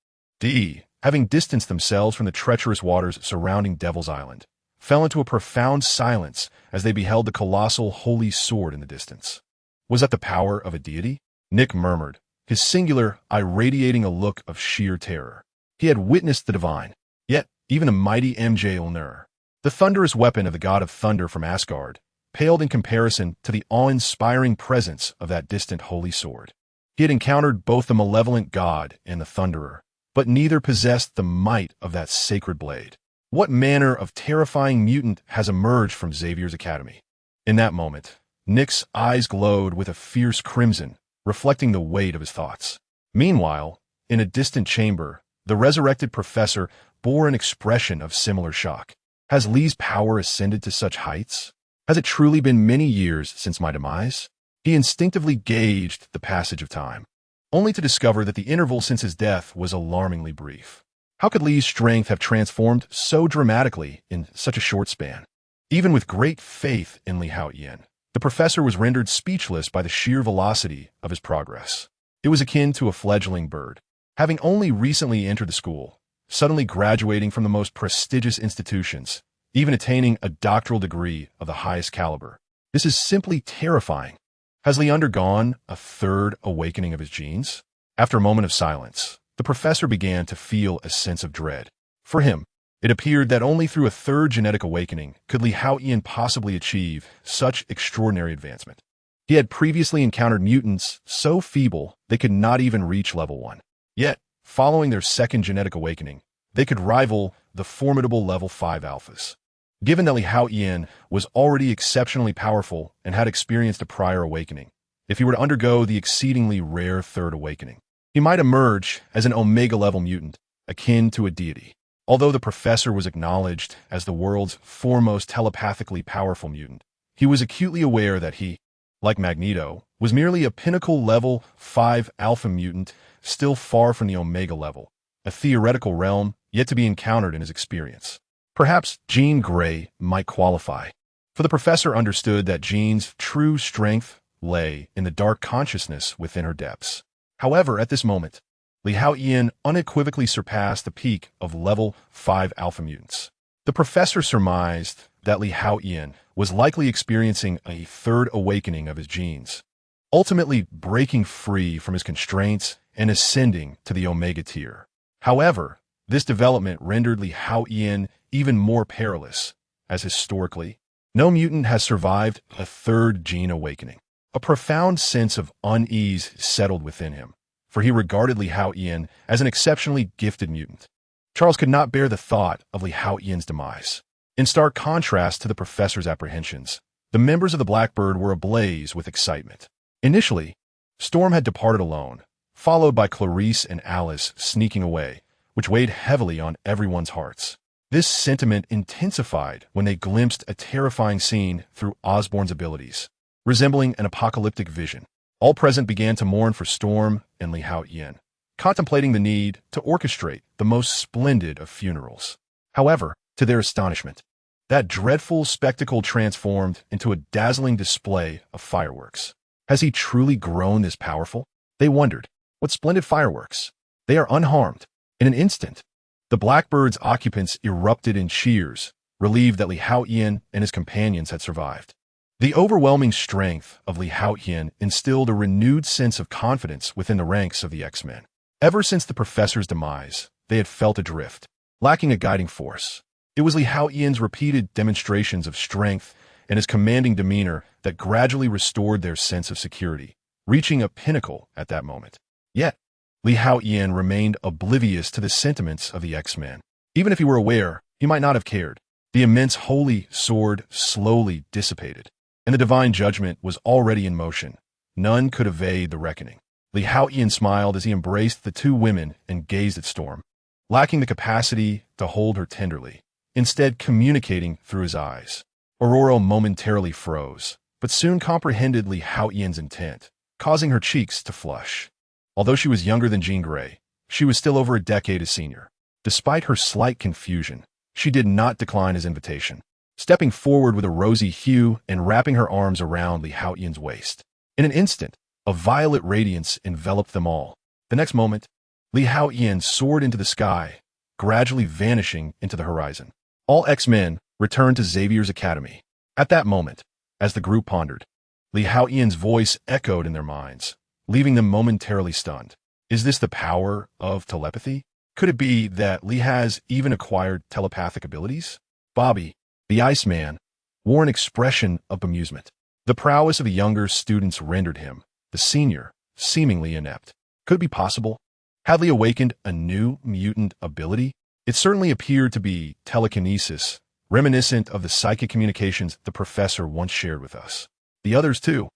having distanced themselves from the treacherous waters surrounding Devil's Island, fell into a profound silence as they beheld the colossal holy sword in the distance. Was that the power of a deity? Nick murmured, his singular eye radiating a look of sheer terror. He had witnessed the divine, yet even a mighty Mjolnir, the thunderous weapon of the god of thunder from Asgard, paled in comparison to the awe-inspiring presence of that distant holy sword. He had encountered both the malevolent god and the thunderer, but neither possessed the might of that sacred blade. What manner of terrifying mutant has emerged from Xavier's academy? In that moment, Nick's eyes glowed with a fierce crimson, reflecting the weight of his thoughts. Meanwhile, in a distant chamber, the resurrected professor bore an expression of similar shock. Has Lee's power ascended to such heights? Has it truly been many years since my demise? He instinctively gauged the passage of time, only to discover that the interval since his death was alarmingly brief. How could Lee's strength have transformed so dramatically in such a short span? Even with great faith in Haotian, the professor was rendered speechless by the sheer velocity of his progress. It was akin to a fledgling bird, having only recently entered the school, suddenly graduating from the most prestigious institutions, even attaining a doctoral degree of the highest caliber. This is simply terrifying. Has Lee undergone a third awakening of his genes? After a moment of silence, the professor began to feel a sense of dread. For him, it appeared that only through a third genetic awakening could Haotian possibly achieve such extraordinary advancement. He had previously encountered mutants so feeble they could not even reach level 1. Yet, following their second genetic awakening, they could rival the formidable level 5 alphas. Given that Haotian was already exceptionally powerful and had experienced a prior awakening, if he were to undergo the exceedingly rare third awakening, he might emerge as an Omega-level mutant, akin to a deity. Although the professor was acknowledged as the world's foremost telepathically powerful mutant, he was acutely aware that he, like Magneto, was merely a pinnacle level 5 alpha mutant, still far from the Omega level, a theoretical realm yet to be encountered in his experience. Perhaps Jean Grey might qualify, for the professor understood that Jean's true strength lay in the dark consciousness within her depths. However, at this moment, Haotian unequivocally surpassed the peak of level 5 alpha mutants. The professor surmised that Haotian was likely experiencing a third awakening of his genes, ultimately breaking free from his constraints and ascending to the Omega tier. However, this development rendered Haotian even more perilous, as historically, no mutant has survived a third gene awakening. A profound sense of unease settled within him, for he regarded Haotian as an exceptionally gifted mutant. Charles could not bear the thought of Haotian's demise. In stark contrast to the professor's apprehensions, the members of the Blackbird were ablaze with excitement. Initially, Storm had departed alone, followed by Clarice and Alice sneaking away, which weighed heavily on everyone's hearts. This sentiment intensified when they glimpsed a terrifying scene through Osborn's abilities. resembling an apocalyptic vision. All present began to mourn for Storm and Li Haotian, contemplating the need to orchestrate the most splendid of funerals. However, to their astonishment, that dreadful spectacle transformed into a dazzling display of fireworks. Has he truly grown this powerful? They wondered. What splendid fireworks! They are unharmed. In an instant, the Blackbird's occupants erupted in cheers, relieved that Li Haotian and his companions had survived. The overwhelming strength of Li Haotian instilled a renewed sense of confidence within the ranks of the X-Men. Ever since the professor's demise, they had felt adrift, lacking a guiding force. It was Li Haotian's repeated demonstrations of strength and his commanding demeanor that gradually restored their sense of security, reaching a pinnacle at that moment. Yet, Li Haotian remained oblivious to the sentiments of the X-Men. Even if he were aware, he might not have cared. The immense holy sword slowly dissipated, and the divine judgment was already in motion. None could evade the reckoning. Li Haotian smiled as he embraced the two women and gazed at Storm, lacking the capacity to hold her tenderly, instead communicating through his eyes. Aurora momentarily froze, but soon comprehended Li Haotian's intent, causing her cheeks to flush. Although she was younger than Jean Grey, she was still over a decade his senior. Despite her slight confusion, she did not decline his invitation, stepping forward with a rosy hue and wrapping her arms around Li Haotian's waist. In an instant, a violet radiance enveloped them all. The next moment, Li Haotian soared into the sky, gradually vanishing into the horizon. All X-Men returned to Xavier's academy. At that moment, as the group pondered, Li Haotian's voice echoed in their minds, leaving them momentarily stunned. Is this the power of telepathy? Could it be that Li has even acquired telepathic abilities? Bobby, the Iceman, wore an expression of bemusement. The prowess of the younger students rendered him, the senior, seemingly inept. Could it be possible? Had Li awakened a new mutant ability? It certainly appeared to be telekinesis, reminiscent of the psychic communications the professor once shared with us. The others, too,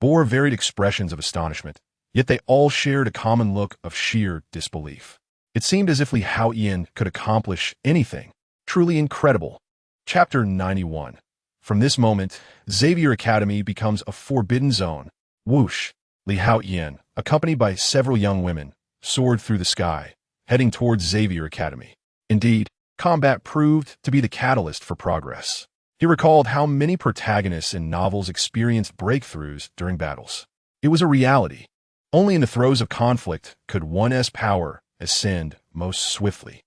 bore varied expressions of astonishment, yet they all shared a common look of sheer disbelief. It seemed as if Li Haotian could accomplish anything. Truly incredible. Chapter 91. From this moment, Xavier Academy becomes a forbidden zone. Whoosh! Li Haotian, accompanied by several young women, soared through the sky, heading towards Xavier Academy. Indeed, combat proved to be the catalyst for progress. He recalled how many protagonists in novels experienced breakthroughs during battles. It was a reality. Only in the throes of conflict could one's power ascend most swiftly.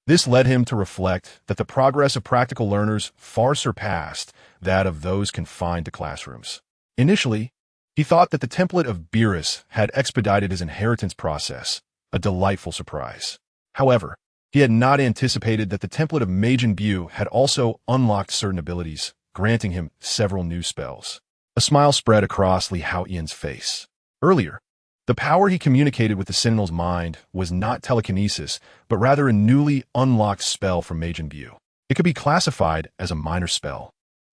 This led him to reflect that the progress of practical learners far surpassed that of those confined to classrooms. Initially, he thought that the template of Beerus had expedited his inheritance process, a delightful surprise. However, he had not anticipated that the template of Majin Buu had also unlocked certain abilities, granting him several new spells. A smile spread across Li Haotian's face. Earlier, the power he communicated with the Sentinel's mind was not telekinesis, but rather a newly unlocked spell from Majin Buu. It could be classified as a minor spell,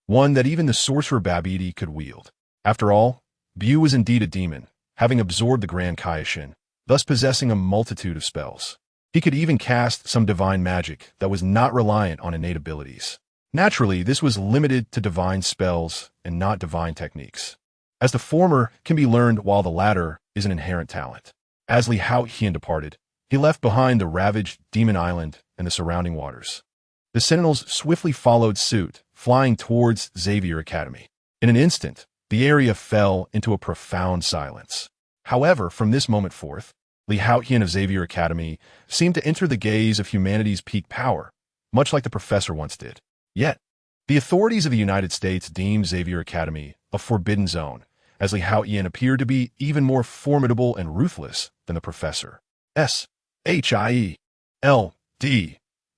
one that even the sorcerer Babidi could wield. After all, Buu was indeed a demon, having absorbed the Grand Kaioshin, thus possessing a multitude of spells. He could even cast some divine magic that was not reliant on innate abilities. Naturally, this was limited to divine spells and not divine techniques, as the former can be learned while the latter is an inherent talent. As Li Haotian departed, he left behind the ravaged Demon Island and the surrounding waters. The Sentinels swiftly followed suit, flying towards Xavier Academy. In an instant, the area fell into a profound silence. However, from this moment forth, Li Haotian of Xavier Academy seemed to enter the gaze of humanity's peak power, much like the professor once did. Yet, the authorities of the United States deemed Xavier Academy a forbidden zone, as Li Haotian appeared to be even more formidable and ruthless than the professor. SHIELD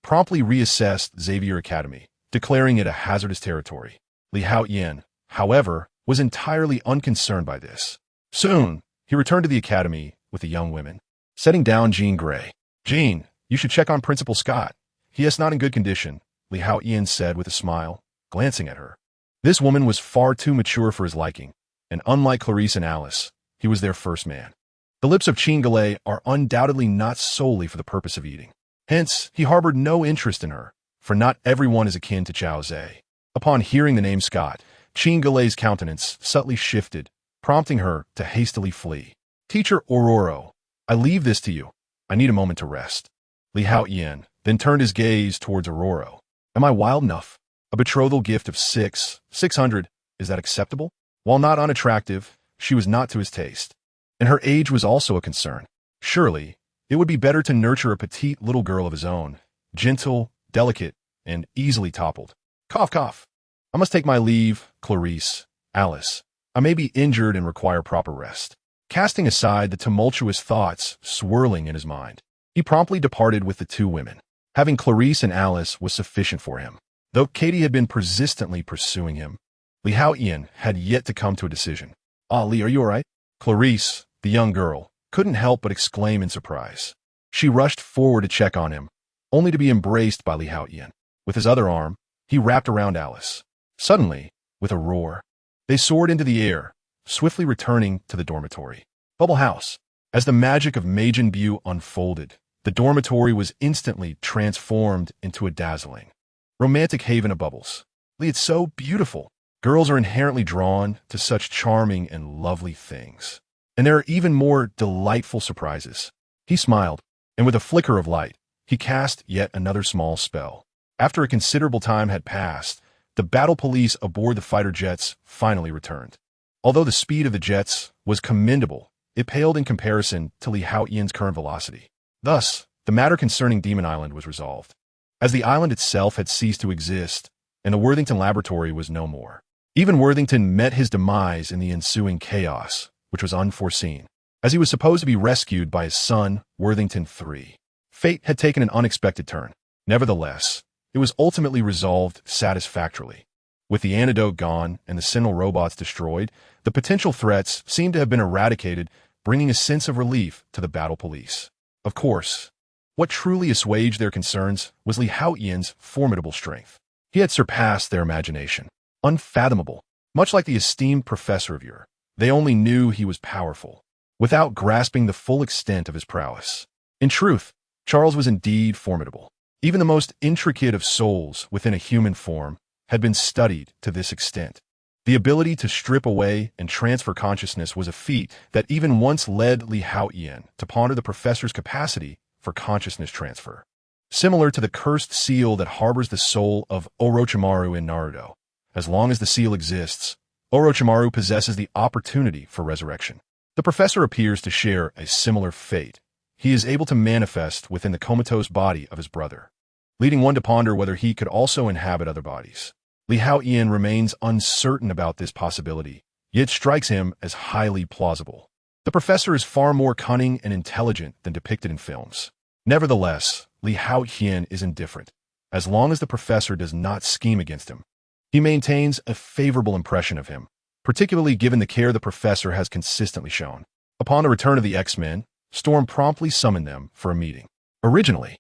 promptly reassessed Xavier Academy, declaring it a hazardous territory. Li Haotian, however, was entirely unconcerned by this. Soon, he returned to the academy with the young women, setting down Jean Grey. "Jean, you should check on Principal Scott. He is not in good condition," Li Haotian said with a smile, glancing at her. This woman was far too mature for his liking, and unlike Clarice and Alice, he was their first man. The lips of Chingale are undoubtedly not solely for the purpose of eating. Hence, he harbored no interest in her, for not everyone is akin to Chao Zhe. Upon hearing the name Scott, Chingalei's countenance subtly shifted, prompting her to hastily flee. Teacher Ororo, I leave this to you. I need a moment to rest. Li Haotian then turned his gaze towards Ororo. Am I wild enough? A betrothal gift of 600, is that acceptable? While not unattractive, she was not to his taste. And her age was also a concern. Surely, it would be better to nurture a petite little girl of his own, gentle, delicate, and easily toppled. Cough, cough. I must take my leave, Clarice, Alice. I may be injured and require proper rest. Casting aside the tumultuous thoughts swirling in his mind, he promptly departed with the two women. Having Clarice and Alice was sufficient for him. Though Katie had been persistently pursuing him, Li Haotian had yet to come to a decision. Ah, Li, are you all right? Clarice, the young girl, couldn't help but exclaim in surprise. She rushed forward to check on him, only to be embraced by Li Haotian. With his other arm, he wrapped around Alice. Suddenly, with a roar, they soared into the air, swiftly returning to the dormitory. Bubble House. As the magic of Majin Buu unfolded, the dormitory was instantly transformed into a dazzling, romantic haven of bubbles. Li, it's so beautiful. Girls are inherently drawn to such charming and lovely things. And there are even more delightful surprises. He smiled, and with a flicker of light, he cast yet another small spell. After a considerable time had passed, the battle police aboard the fighter jets finally returned. Although the speed of the jets was commendable, it paled in comparison to Li Haotian's current velocity. Thus, the matter concerning Demon Island was resolved, as the island itself had ceased to exist, and the Worthington Laboratory was no more. Even Worthington met his demise in the ensuing chaos, which was unforeseen, as he was supposed to be rescued by his son, Worthington III. Fate had taken an unexpected turn. Nevertheless, it was ultimately resolved satisfactorily. With the antidote gone and the Sentinel robots destroyed, the potential threats seemed to have been eradicated, bringing a sense of relief to the battle police. Of course, what truly assuaged their concerns was Li Haotian's formidable strength. He had surpassed their imagination. Unfathomable. Much like the esteemed professor of Ur, they only knew he was powerful, without grasping the full extent of his prowess. In truth, Charles was indeed formidable. Even the most intricate of souls within a human form had been studied to this extent. The ability to strip away and transfer consciousness was a feat that even once led Li Haotian to ponder the professor's capacity for consciousness transfer. Similar to the cursed seal that harbors the soul of Orochimaru in Naruto, as long as the seal exists, Orochimaru possesses the opportunity for resurrection. The professor appears to share a similar fate. He is able to manifest within the comatose body of his brother, leading one to ponder whether he could also inhabit other bodies. Li Haotian remains uncertain about this possibility, yet strikes him as highly plausible. The professor is far more cunning and intelligent than depicted in films. Nevertheless, Li Haotian is indifferent. As long as the professor does not scheme against him, he maintains a favorable impression of him, particularly given the care the professor has consistently shown. Upon the return of the X-Men, Storm promptly summoned them for a meeting. Originally,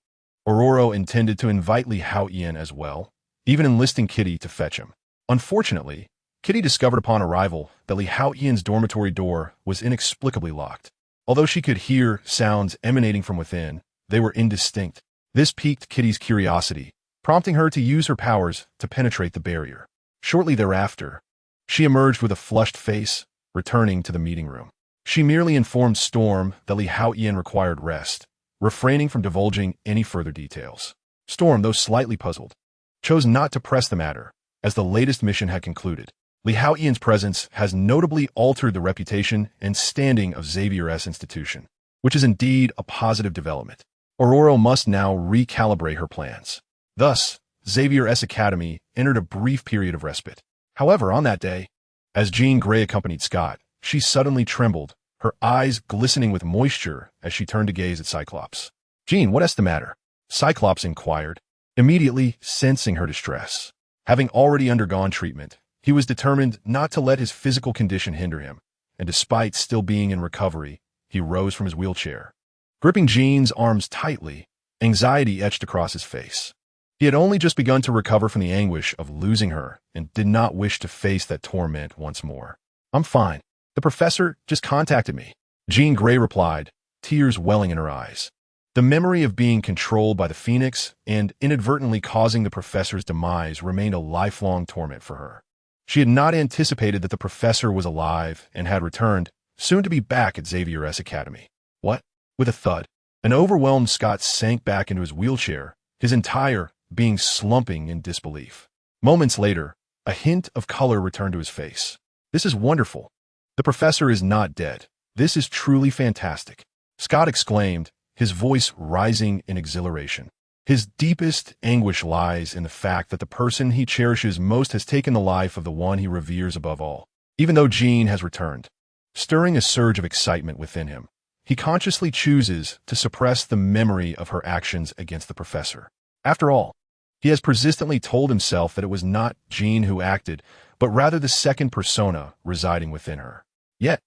Ororo intended to invite Li Haotian as well, even enlisting Kitty to fetch him. Unfortunately, Kitty discovered upon arrival that Li Haotian's dormitory door was inexplicably locked. Although she could hear sounds emanating from within, they were indistinct. This piqued Kitty's curiosity, prompting her to use her powers to penetrate the barrier. Shortly thereafter, she emerged with a flushed face, returning to the meeting room. She merely informed Storm that Li Haotian required rest, refraining from divulging any further details. Storm, though slightly puzzled, chose not to press the matter, as the latest mission had concluded. Li Haotian's presence has notably altered the reputation and standing of Xavier's institution, which is indeed a positive development. Ororo must now recalibrate her plans. Thus, Xavier's Academy entered a brief period of respite. However, on that day, as Jean Grey accompanied Scott, she suddenly trembled, her eyes glistening with moisture as she turned to gaze at Cyclops. "Jean, what's the matter?" Cyclops inquired, immediately sensing her distress. Having already undergone treatment, he was determined not to let his physical condition hinder him, and despite still being in recovery, he rose from his wheelchair. Gripping Jean's arms tightly, anxiety etched across his face. He had only just begun to recover from the anguish of losing her and did not wish to face that torment once more. "I'm fine. The professor just contacted me," Jean Grey replied, tears welling in her eyes. The memory of being controlled by the Phoenix and inadvertently causing the professor's demise remained a lifelong torment for her. She had not anticipated that the professor was alive and had returned, soon to be back at Xavier's academy. What? With a thud, an overwhelmed Scott sank back into his wheelchair, his entire being slumping in disbelief. Moments later, a hint of color returned to his face. This is wonderful. The professor is not dead. This is truly fantastic, Scott exclaimed, his voice rising in exhilaration. His deepest anguish lies in the fact that the person he cherishes most has taken the life of the one he reveres above all. Even though Jean has returned, stirring a surge of excitement within him, he consciously chooses to suppress the memory of her actions against the professor. After all, he has persistently told himself that it was not Jean who acted, but rather the second persona residing within her. Yet,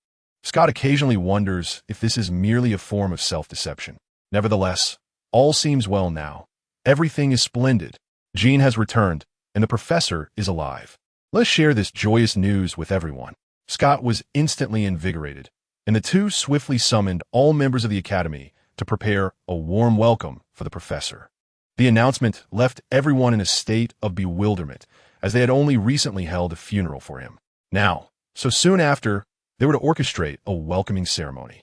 Scott occasionally wonders if this is merely a form of self-deception. Nevertheless, all seems well now. Everything is splendid. Jean has returned, and the professor is alive. Let's share this joyous news with everyone. Scott was instantly invigorated, and the two swiftly summoned all members of the academy to prepare a warm welcome for the professor. The announcement left everyone in a state of bewilderment, as they had only recently held a funeral for him. Now, so soon after, they were to orchestrate a welcoming ceremony.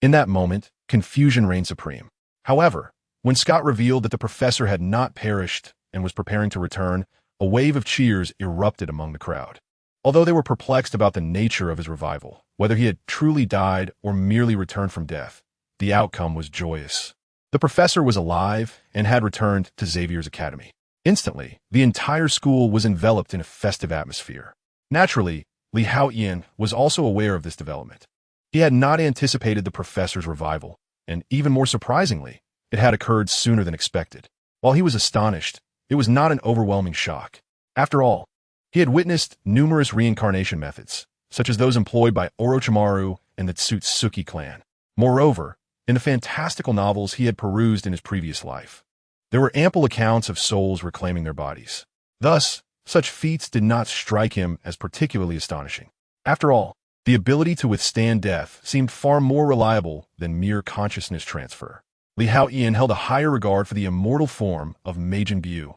In that moment, confusion reigned supreme. However, when Scott revealed that the professor had not perished and was preparing to return, a wave of cheers erupted among the crowd. Although they were perplexed about the nature of his revival, whether he had truly died or merely returned from death, the outcome was joyous. The professor was alive and had returned to Xavier's academy. Instantly, the entire school was enveloped in a festive atmosphere. Naturally, Haotian was also aware of this development. He had not anticipated the professor's revival, and even more surprisingly, it had occurred sooner than expected. While he was astonished, it was not an overwhelming shock. After all, he had witnessed numerous reincarnation methods, such as those employed by Orochimaru and the Tsutsuki clan. Moreover, in the fantastical novels he had perused in his previous life, there were ample accounts of souls reclaiming their bodies. Thus, such feats did not strike him as particularly astonishing. After all, the ability to withstand death seemed far more reliable than mere consciousness transfer. Haotian held a higher regard for the immortal form of Majin Buu,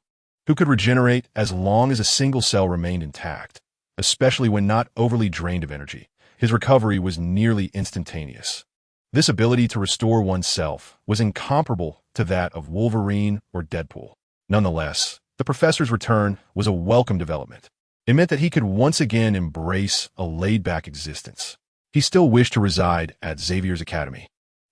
who could regenerate as long as a single cell remained intact, especially when not overly drained of energy. His recovery was nearly instantaneous. This ability to restore oneself was incomparable to that of Wolverine or Deadpool. Nonetheless, the professor's return was a welcome development. It meant that he could once again embrace a laid-back existence. He still wished to reside at Xavier's academy,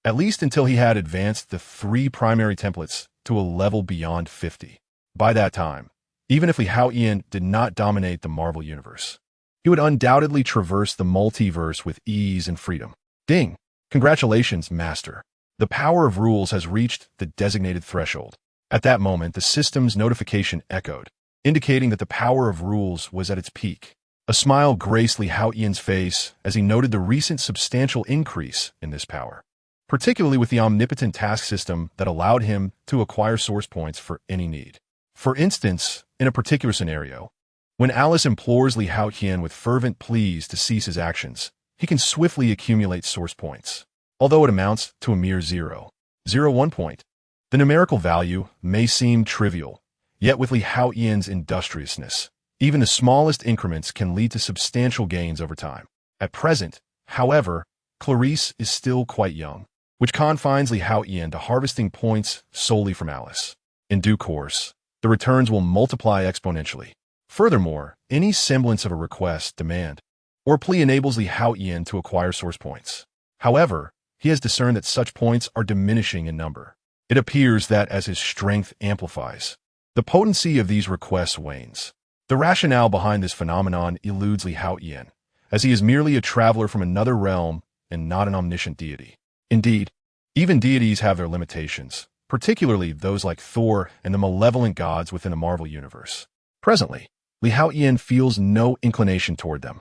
at least until he had advanced the 3 primary templates to a level beyond 50. By that time, even if Haotian did not dominate the Marvel Universe, he would undoubtedly traverse the multiverse with ease and freedom. Ding! Congratulations, Master. The power of rules has reached the designated threshold. At that moment, the system's notification echoed, indicating that the power of rules was at its peak. A smile graced Haotian's face as he noted the recent substantial increase in this power, particularly with the omnipotent task system that allowed him to acquire source points for any need. For instance, in a particular scenario, when Alice implores Haotian with fervent pleas to cease his actions, he can swiftly accumulate source points. Although it amounts to a mere 0.01 point, the numerical value may seem trivial, yet with Haotian's industriousness, even the smallest increments can lead to substantial gains over time. At present, however, Clarice is still quite young, which confines Haotian to harvesting points solely from Alice. In due course, the returns will multiply exponentially. Furthermore, any semblance of a request, demand, or plea enables Haotian to acquire source points. However, he has discerned that such points are diminishing in number. It appears that as his strength amplifies, the potency of these requests wanes. The rationale behind this phenomenon eludes Haotian, as he is merely a traveler from another realm and not an omniscient deity. Indeed, even deities have their limitations, particularly those like Thor and the malevolent gods within the Marvel Universe. Presently, Haotian feels no inclination toward them.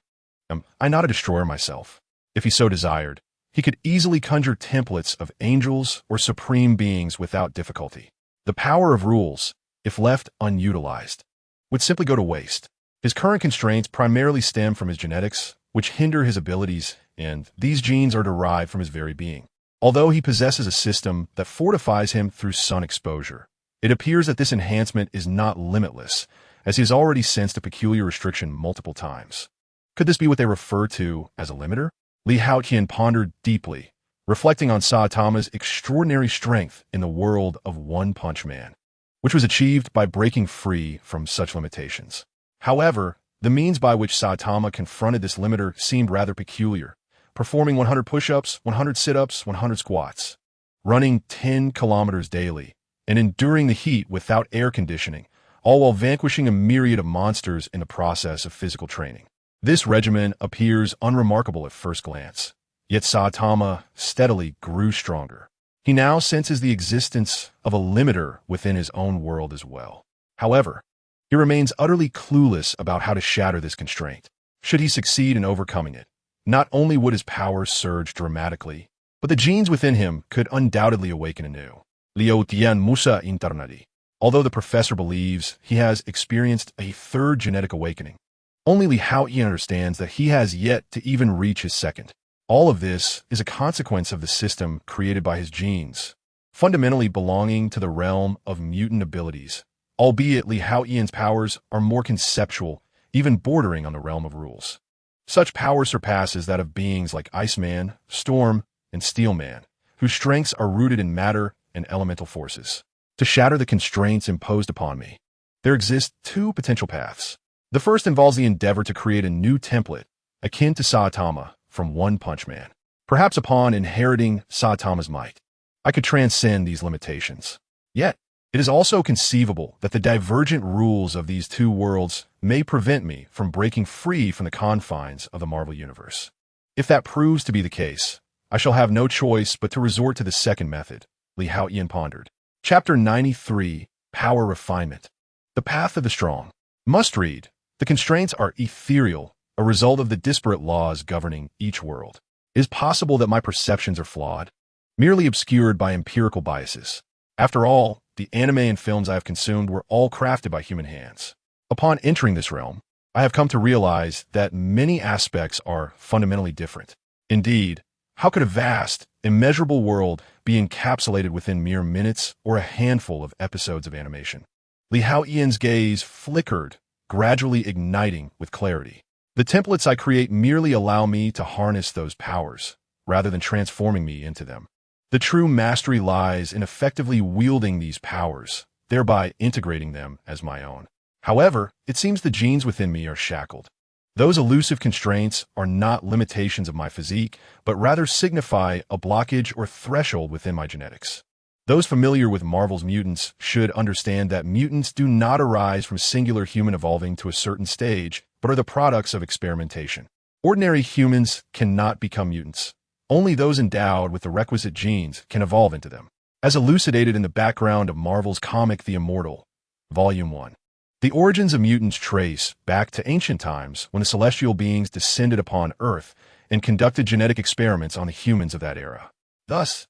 I'm not a destroyer myself. If he so desired, he could easily conjure templates of angels or supreme beings without difficulty. The power of rules, if left unutilized, would simply go to waste. His current constraints primarily stem from his genetics, which hinder his abilities, and these genes are derived from his very being. Although he possesses a system that fortifies him through sun exposure, it appears that this enhancement is not limitless, as he has already sensed a peculiar restriction multiple times. Could this be what they refer to as a limiter? Haotian pondered deeply, reflecting on Saitama's extraordinary strength in the world of One Punch Man, which was achieved by breaking free from such limitations. However, the means by which Saitama confronted this limiter seemed rather peculiar, performing 100 push-ups, 100 sit-ups, 100 squats, running 10 kilometers daily, and enduring the heat without air conditioning, all while vanquishing a myriad of monsters in the process of physical training. This regimen appears unremarkable at first glance, yet Saitama steadily grew stronger. He now senses the existence of a limiter within his own world as well. However, he remains utterly clueless about how to shatter this constraint. Should he succeed in overcoming it, not only would his powers surge dramatically, but the genes within him could undoubtedly awaken anew. Haotian Musa Internadi. Although the professor believes he has experienced a third genetic awakening, only Haotian understands that he has yet to even reach his second. All of this is a consequence of the system created by his genes, fundamentally belonging to the realm of mutant abilities, albeit Haotian's powers are more conceptual, even bordering on the realm of rules. Such power surpasses that of beings like Iceman, Storm, and Steelman, whose strengths are rooted in matter and elemental forces. To shatter the constraints imposed upon me, there exist two potential paths. The first involves the endeavor to create a new template, akin to Saitama from One Punch Man. Perhaps upon inheriting Saitama's might, I could transcend these limitations. Yet, it is also conceivable that the divergent rules of these two worlds may prevent me from breaking free from the confines of the Marvel Universe. If that proves to be the case, I shall have no choice but to resort to the second method, Haotian pondered. Chapter 93, Power Refinement. The Path of the Strong. Must read. The constraints are ethereal, a result of the disparate laws governing each world. It is possible that my perceptions are flawed, merely obscured by empirical biases. After all, the anime and films I have consumed were all crafted by human hands. Upon entering this realm, I have come to realize that many aspects are fundamentally different. Indeed, how could a vast, immeasurable world be encapsulated within mere minutes or a handful of episodes of animation? Haotian's gaze flickered, gradually igniting with clarity. The templates I create merely allow me to harness those powers, rather than transforming me into them. The true mastery lies in effectively wielding these powers, thereby integrating them as my own. However, it seems the genes within me are shackled. Those elusive constraints are not limitations of my physique, but rather signify a blockage or threshold within my genetics. Those familiar with Marvel's mutants should understand that mutants do not arise from singular human evolving to a certain stage, but are the products of experimentation. Ordinary humans cannot become mutants. Only those endowed with the requisite genes can evolve into them. As elucidated in the background of Marvel's comic The Immortal, Volume 1. The origins of mutants trace back to ancient times when the celestial beings descended upon Earth and conducted genetic experiments on the humans of that era. Thus,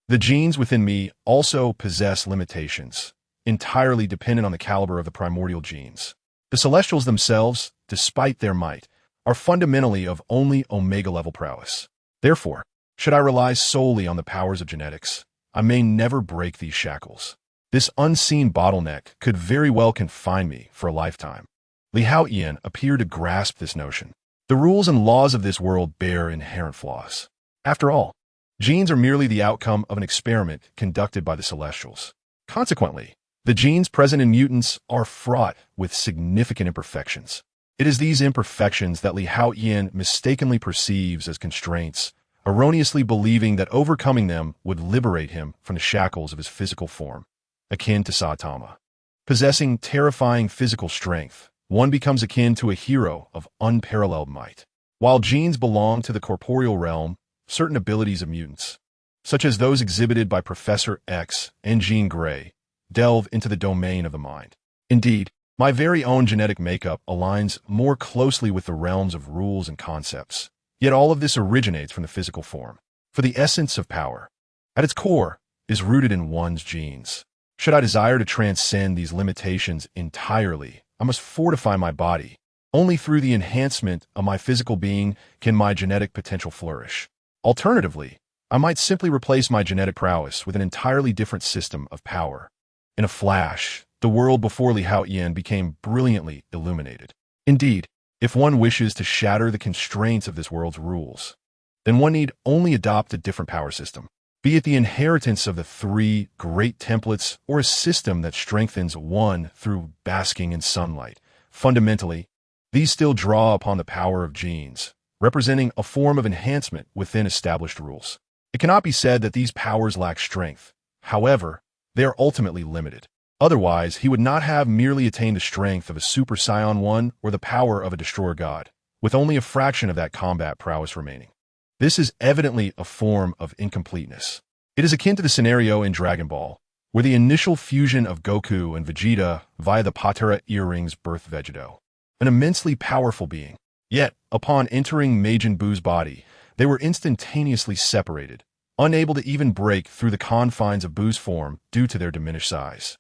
the genes within me also possess limitations, entirely dependent on the caliber of the primordial genes. The Celestials themselves, despite their might, are fundamentally of only Omega-level prowess. Therefore, should I rely solely on the powers of genetics, I may never break these shackles. This unseen bottleneck could very well confine me for a lifetime. Haotian appeared to grasp this notion. The rules and laws of this world bear inherent flaws. After all, genes are merely the outcome of an experiment conducted by the Celestials. Consequently, the genes present in mutants are fraught with significant imperfections. It is these imperfections that Haotian mistakenly perceives as constraints, erroneously believing that overcoming them would liberate him from the shackles of his physical form, akin to Saitama. Possessing terrifying physical strength, one becomes akin to a hero of unparalleled might. While genes belong to the corporeal realm, certain abilities of mutants, such as those exhibited by Professor X and Jean Grey, delve into the domain of the mind. Indeed, my very own genetic makeup aligns more closely with the realms of rules and concepts. Yet all of this originates from the physical form. For the essence of power, at its core, is rooted in one's genes. Should I desire to transcend these limitations entirely, I must fortify my body. Only through the enhancement of my physical being can my genetic potential flourish. Alternatively, I might simply replace my genetic prowess with an entirely different system of power. In a flash, the world before Li Haotian became brilliantly illuminated. Indeed, if one wishes to shatter the constraints of this world's rules, then one need only adopt a different power system, be it the inheritance of the three great templates or a system that strengthens one through basking in sunlight. Fundamentally, these still draw upon the power of genes, representing a form of enhancement within established rules. It cannot be said that these powers lack strength. However, they are ultimately limited. Otherwise, he would not have merely attained the strength of a Super Saiyan 1 or the power of a Destroyer God, with only a fraction of that combat prowess remaining. This is evidently a form of incompleteness. It is akin to the scenario in Dragon Ball, where the initial fusion of Goku and Vegeta via the Patera earrings birthed Vegeto, an immensely powerful being. Yet, upon entering Majin Buu's body, they were instantaneously separated, unable to even break through the confines of Buu's form due to their diminished size.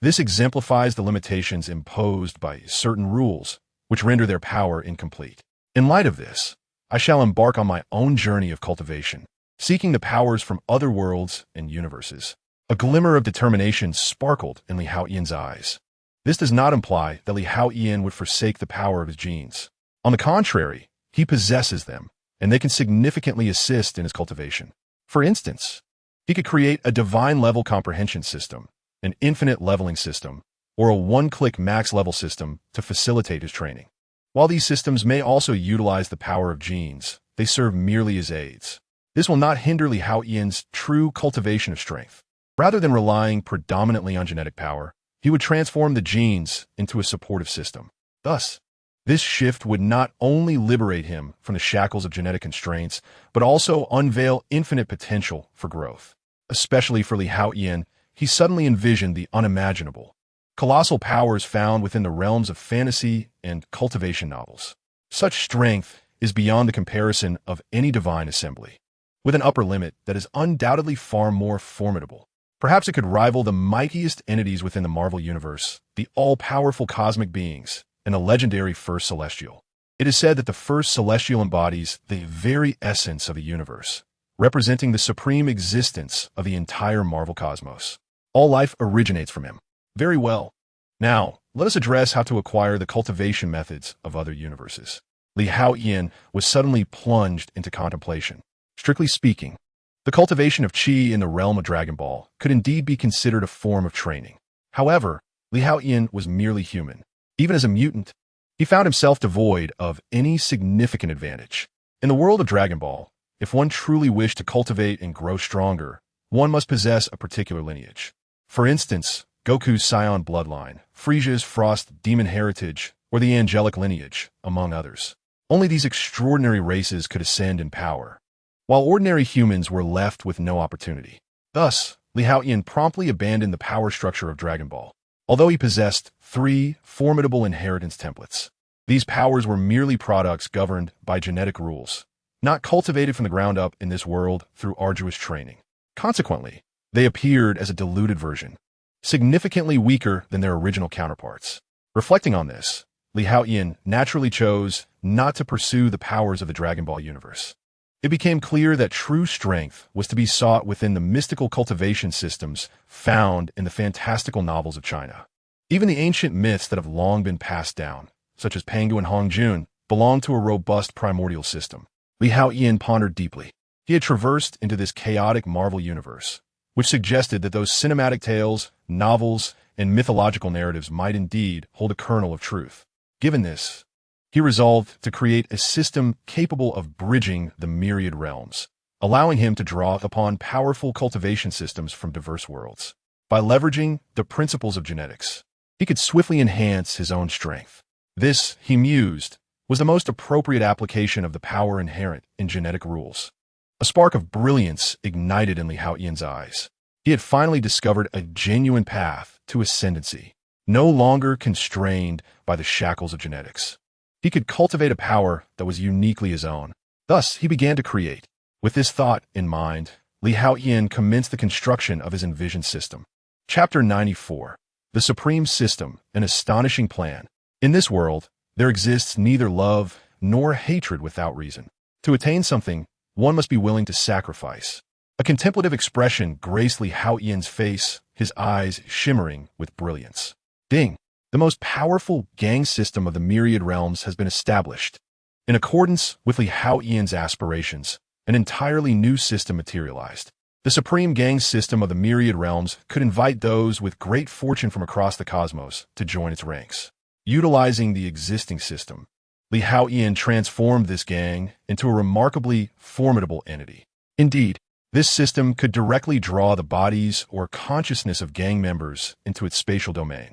This exemplifies the limitations imposed by certain rules, which render their power incomplete. In light of this, I shall embark on my own journey of cultivation, seeking the powers from other worlds and universes. A glimmer of determination sparkled in Li Haotian's eyes. This does not imply that Li Haotian would forsake the power of his genes. On the contrary, he possesses them, and they can significantly assist in his cultivation. For instance, he could create a divine-level comprehension system, an infinite leveling system, or a one-click max-level system to facilitate his training. While these systems may also utilize the power of genes, they serve merely as aids. This will not hinder Li Haotian's true cultivation of strength. Rather than relying predominantly on genetic power, he would transform the genes into a supportive system. Thus, this shift would not only liberate him from the shackles of genetic constraints, but also unveil infinite potential for growth. Especially for Li Haotian, he suddenly envisioned the unimaginable, colossal powers found within the realms of fantasy and cultivation novels. Such strength is beyond the comparison of any divine assembly, with an upper limit that is undoubtedly far more formidable. Perhaps it could rival the mightiest entities within the Marvel Universe, the all-powerful cosmic beings, and the legendary First Celestial. It is said that the First Celestial embodies the very essence of the universe, representing the supreme existence of the entire Marvel cosmos. All life originates from him. Very well. Now, let us address how to acquire the cultivation methods of other universes. Li Haotian was suddenly plunged into contemplation. Strictly speaking, the cultivation of Qi in the realm of Dragon Ball could indeed be considered a form of training. However, Li Haotian was merely human. Even as a mutant, he found himself devoid of any significant advantage. In the world of Dragon Ball, if one truly wished to cultivate and grow stronger, one must possess a particular lineage. For instance, Goku's Saiyan bloodline, Frisia's Frost demon heritage, or the angelic lineage, among others. Only these extraordinary races could ascend in power, while ordinary humans were left with no opportunity. Thus, Li Haotian promptly abandoned the power structure of Dragon Ball. Although he possessed three formidable inheritance templates, these powers were merely products governed by genetic rules, not cultivated from the ground up in this world through arduous training. Consequently, they appeared as a diluted version, significantly weaker than their original counterparts. Reflecting on this, Li Haotian naturally chose not to pursue the powers of the Dragon Ball universe. It became clear that true strength was to be sought within the mystical cultivation systems found in the fantastical novels of China. Even the ancient myths that have long been passed down, such as Pangu and Hongjun, belonged to a robust primordial system. Li Haotian pondered deeply. He had traversed into this chaotic Marvel universe, which suggested that those cinematic tales, novels, and mythological narratives might indeed hold a kernel of truth. Given this, he resolved to create a system capable of bridging the myriad realms, allowing him to draw upon powerful cultivation systems from diverse worlds. By leveraging the principles of genetics, he could swiftly enhance his own strength. This, he mused, was the most appropriate application of the power inherent in genetic rules. A spark of brilliance ignited in Li Haotian's eyes. He had finally discovered a genuine path to ascendancy, no longer constrained by the shackles of genetics. He could cultivate a power that was uniquely his own. Thus, he began to create. With this thought in mind, Li Haotian commenced the construction of his envisioned system. Chapter 94. The Supreme System, an Astonishing Plan. In this world, there exists neither love nor hatred without reason. To attain something, one must be willing to sacrifice. A contemplative expression graced Li Haotian's face, his eyes shimmering with brilliance. Ding! The most powerful gang system of the myriad realms has been established. In accordance with Li Haotian's aspirations, an entirely new system materialized. The supreme gang system of the myriad realms could invite those with great fortune from across the cosmos to join its ranks. Utilizing the existing system, Li Haotian transformed this gang into a remarkably formidable entity. Indeed, this system could directly draw the bodies or consciousness of gang members into its spatial domain.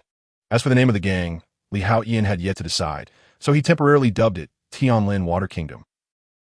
As for the name of the gang, Li Haotian had yet to decide, so he temporarily dubbed it Tianlin Water Kingdom.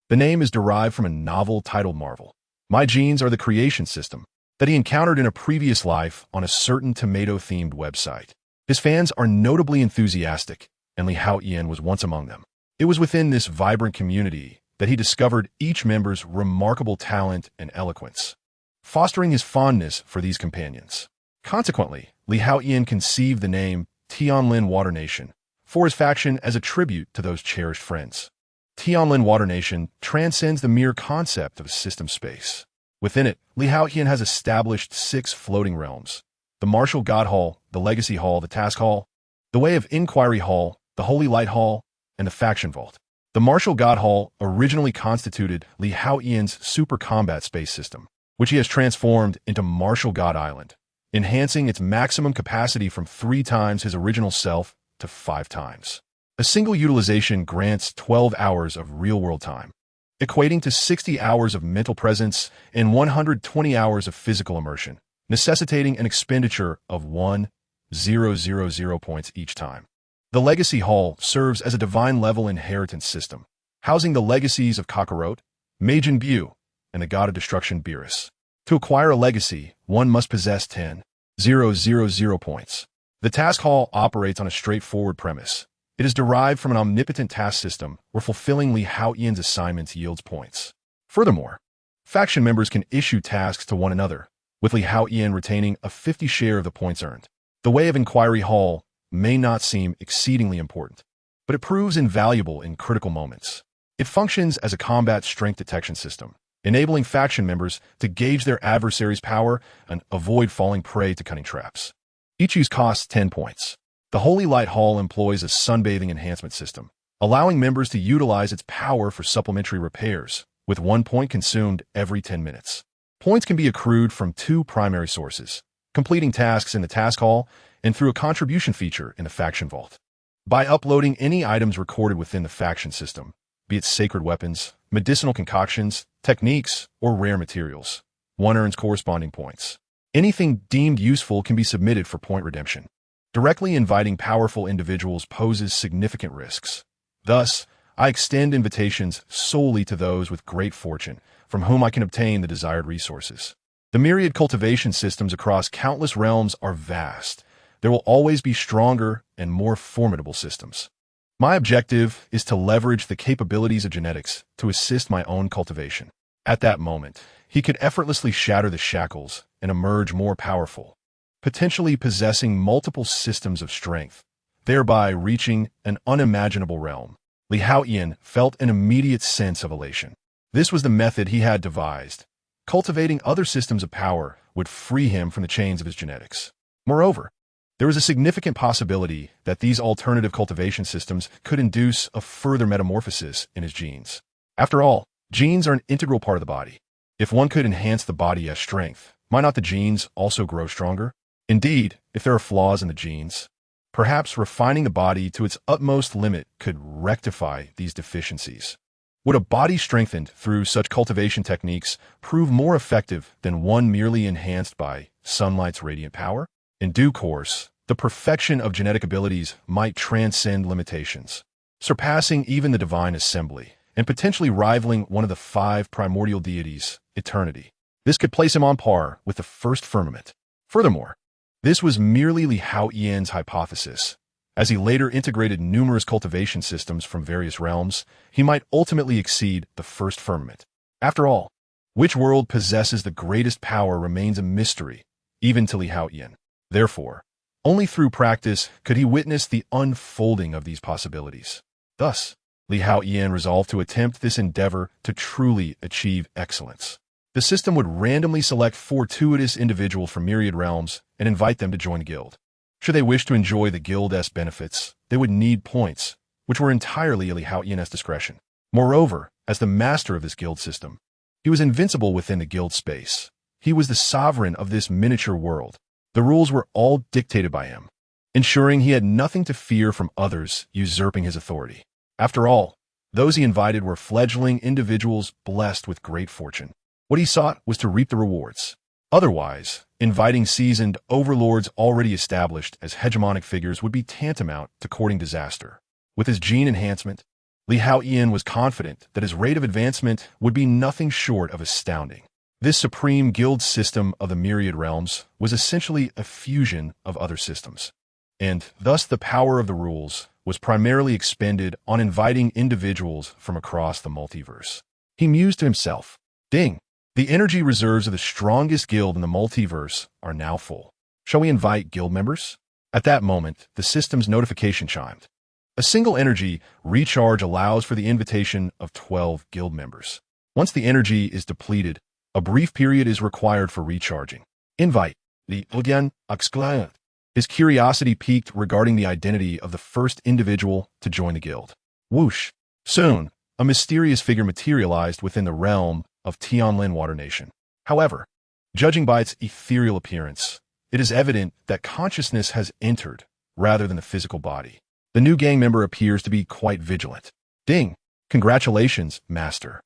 The name is derived from a novel titled Marvel. My Genes Are the Creation System that he encountered in a previous life on a certain tomato-themed website. His fans are notably enthusiastic, and Li Haotian was once among them. It was within this vibrant community that he discovered each member's remarkable talent and eloquence, fostering his fondness for these companions. Consequently, Li Haotian conceived the name Tianlin Water Nation for his faction as a tribute to those cherished friends. Tianlin Water Nation transcends the mere concept of system space. Within it, Li Haotian has established 6 floating realms: the Martial God Hall, the Legacy Hall, the Task Hall, the Way of Inquiry Hall, the Holy Light Hall, and the Faction Vault. The Martial God Hall originally constituted Li Haotian's super combat space system, which he has transformed into Martial God Island, enhancing its maximum capacity from 3 times his original self to 5 times. A single utilization grants 12 hours of real-world time, equating to 60 hours of mental presence and 120 hours of physical immersion, necessitating an expenditure of 1,000 points each time. The Legacy Hall serves as a divine-level inheritance system, housing the legacies of Kakarot, Majin Buu, and the god of destruction Beerus. To acquire a legacy, one must possess 10,000 points. The Task Hall operates on a straightforward premise. It is derived from an omnipotent task system where fulfilling Li Haotian's assignments yields points. Furthermore, faction members can issue tasks to one another, with Li Haotian retaining a 50 share of the points earned. The Way of Inquiry Hall may not seem exceedingly important, but it proves invaluable in critical moments. It functions as a combat strength detection system, enabling faction members to gauge their adversary's power and avoid falling prey to cunning traps. Each use costs 10 points. The Holy Light Hall employs a sunbathing enhancement system, allowing members to utilize its power for supplementary repairs, with 1 point consumed every 10 minutes. Points can be accrued from 2 primary sources: completing tasks in the Task Hall and through a contribution feature in the Faction Vault. By uploading any items recorded within the faction system, be it sacred weapons, medicinal concoctions, techniques, or rare materials, one earns corresponding points. Anything deemed useful can be submitted for point redemption. Directly inviting powerful individuals poses significant risks. Thus, I extend invitations solely to those with great fortune, from whom I can obtain the desired resources. The myriad cultivation systems across countless realms are vast. There will always be stronger and more formidable systems. My objective is to leverage the capabilities of genetics to assist my own cultivation. At that moment, he could effortlessly shatter the shackles and emerge more powerful, potentially possessing multiple systems of strength, thereby reaching an unimaginable realm. Li Haotian felt an immediate sense of elation. This was the method he had devised. Cultivating other systems of power would free him from the chains of his genetics. Moreover, there was a significant possibility that these alternative cultivation systems could induce a further metamorphosis in his genes. After all, genes are an integral part of the body. If one could enhance the body as strength, might not the genes also grow stronger? Indeed, if there are flaws in the genes, perhaps refining the body to its utmost limit could rectify these deficiencies. Would a body strengthened through such cultivation techniques prove more effective than one merely enhanced by sunlight's radiant power? In due course, the perfection of genetic abilities might transcend limitations, surpassing even the divine assembly, and potentially rivaling one of the 5 primordial deities, eternity. This could place him on par with the first firmament. Furthermore, this was merely Li Haotian's hypothesis. As he later integrated numerous cultivation systems from various realms, he might ultimately exceed the first firmament. After all, which world possesses the greatest power remains a mystery, even to Li Haotian. Therefore, only through practice could he witness the unfolding of these possibilities. Thus, Li Haotian resolved to attempt this endeavor to truly achieve excellence. The system would randomly select fortuitous individuals from myriad realms and invite them to join the guild. Should they wish to enjoy the Guild's benefits, they would need points, which were entirely at Haotian's discretion. Moreover, as the master of this guild system, he was invincible within the guild space. He was the sovereign of this miniature world. The rules were all dictated by him, ensuring he had nothing to fear from others usurping his authority. After all, those he invited were fledgling individuals blessed with great fortune. What he sought was to reap the rewards. Otherwise, inviting seasoned overlords already established as hegemonic figures would be tantamount to courting disaster. With his gene enhancement, Haotian was confident that his rate of advancement would be nothing short of astounding. This supreme guild system of the myriad realms was essentially a fusion of other systems, and thus the power of the rules was primarily expended on inviting individuals from across the multiverse. He mused to himself, "Ding! The energy reserves of the strongest guild in the multiverse are now full. Shall we invite guild members?" At that moment, the system's notification chimed. A single energy recharge allows for the invitation of 12 guild members. Once the energy is depleted, a brief period is required for recharging. Invite the Haotian exclaimed. His curiosity piqued regarding the identity of the first individual to join the guild. Whoosh! Soon, a mysterious figure materialized within the realm of Tianlin Water Nation. However, judging by its ethereal appearance, it is evident that consciousness has entered rather than the physical body. The new gang member appears to be quite vigilant. Ding! Congratulations, Master.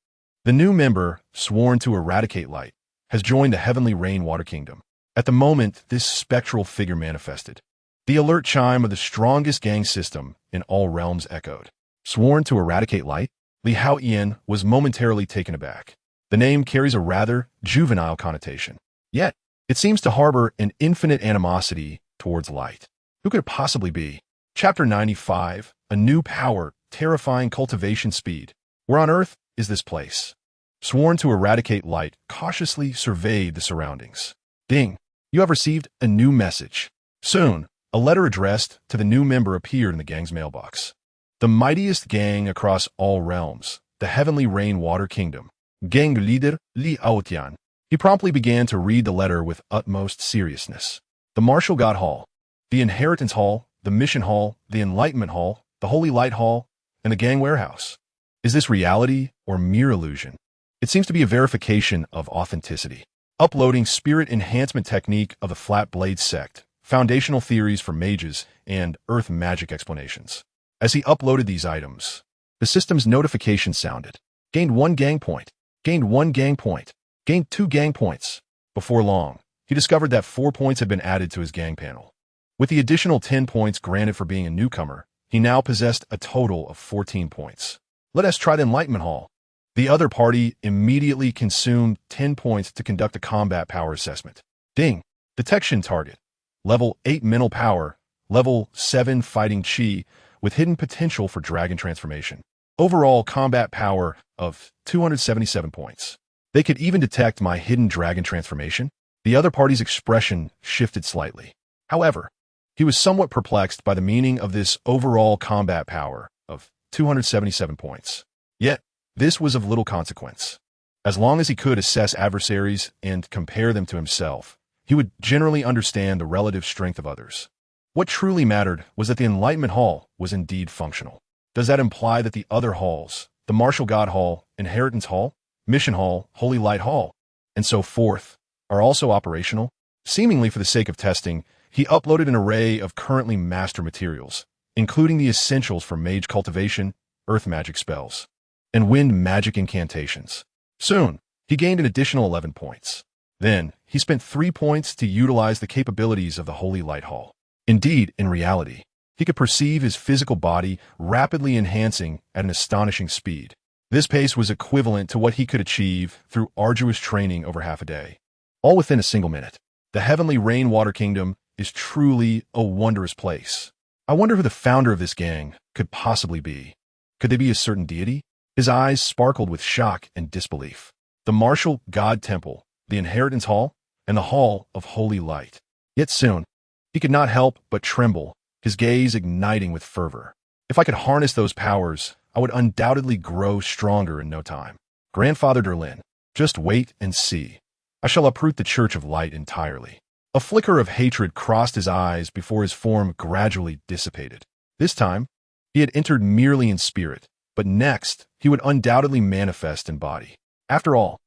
The new member, sworn to eradicate light, has joined the Heavenly Rainwater Kingdom. At the moment this spectral figure manifested, the alert chime of the strongest gang system in all realms echoed. Sworn to eradicate light, Haotian was momentarily taken aback. The name carries a rather juvenile connotation. Yet, it seems to harbor an infinite animosity towards light. Who could it possibly be? Chapter 95, A New Power, Terrifying Cultivation Speed. Where on earth is this place? Sworn to eradicate light, cautiously surveyed the surroundings. Ding! You have received a new message. Soon, a letter addressed to the new member appeared in the gang's mailbox. The mightiest gang across all realms, the Heavenly Rainwater Kingdom. Gang leader Haotian. He promptly began to read the letter with utmost seriousness. The Martial God Hall, the Inheritance Hall, the Mission Hall, the Enlightenment Hall, the Holy Light Hall, and the Gang Warehouse. Is this reality or mere illusion? It seems to be a verification of authenticity. Uploading Spirit Enhancement Technique of the Flat Blade Sect, Foundational Theories for Mages, and Earth Magic Explanations. As he uploaded these items, the system's notification sounded. Gained 1 gang point. Gained 1 gang point. Gained 2 gang points. Before long, he discovered that 4 points had been added to his gang panel. With the additional 10 points granted for being a newcomer, he now possessed a total of 14 points. Let us try the Enlightenment Hall. The other party immediately consumed 10 points to conduct a combat power assessment. Ding! Detection target. Level 8 mental power. Level 7 fighting chi with hidden potential for dragon transformation. Overall combat power of 277 points. They could even detect my hidden dragon transformation. The other party's expression shifted slightly. However, he was somewhat perplexed by the meaning of this overall combat power of 277 points. Yet, this was of little consequence. As long as he could assess adversaries and compare them to himself, he would generally understand the relative strength of others. What truly mattered was that the Enlightenment Hall was indeed functional. Does that imply that the other halls, the Martial God Hall, Inheritance Hall, Mission Hall, Holy Light Hall, and so forth, are also operational? Seemingly for the sake of testing, he uploaded an array of currently master materials, including the essentials for mage cultivation, earth magic spells, and wind magic incantations. Soon, he gained an additional 11 points. Then, he spent 3 points to utilize the capabilities of the Holy Light Hall. Indeed, in reality, he could perceive his physical body rapidly enhancing at an astonishing speed. This pace was equivalent to what he could achieve through arduous training over half a day, all within a single minute. The Heavenly Rainwater Kingdom is truly a wondrous place. I wonder who the founder of this gang could possibly be. Could they be a certain deity? His eyes sparkled with shock and disbelief. The Martial God Temple, the Inheritance Hall, and the Hall of Holy Light. Yet soon, he could not help but tremble, his gaze igniting with fervor. If I could harness those powers, I would undoubtedly grow stronger in no time. Grandfather Derlin, just wait and see. I shall uproot the Church of Light entirely. A flicker of hatred crossed his eyes before his form gradually dissipated. This time, he had entered merely in spirit, but next, he would undoubtedly manifest in body. After all,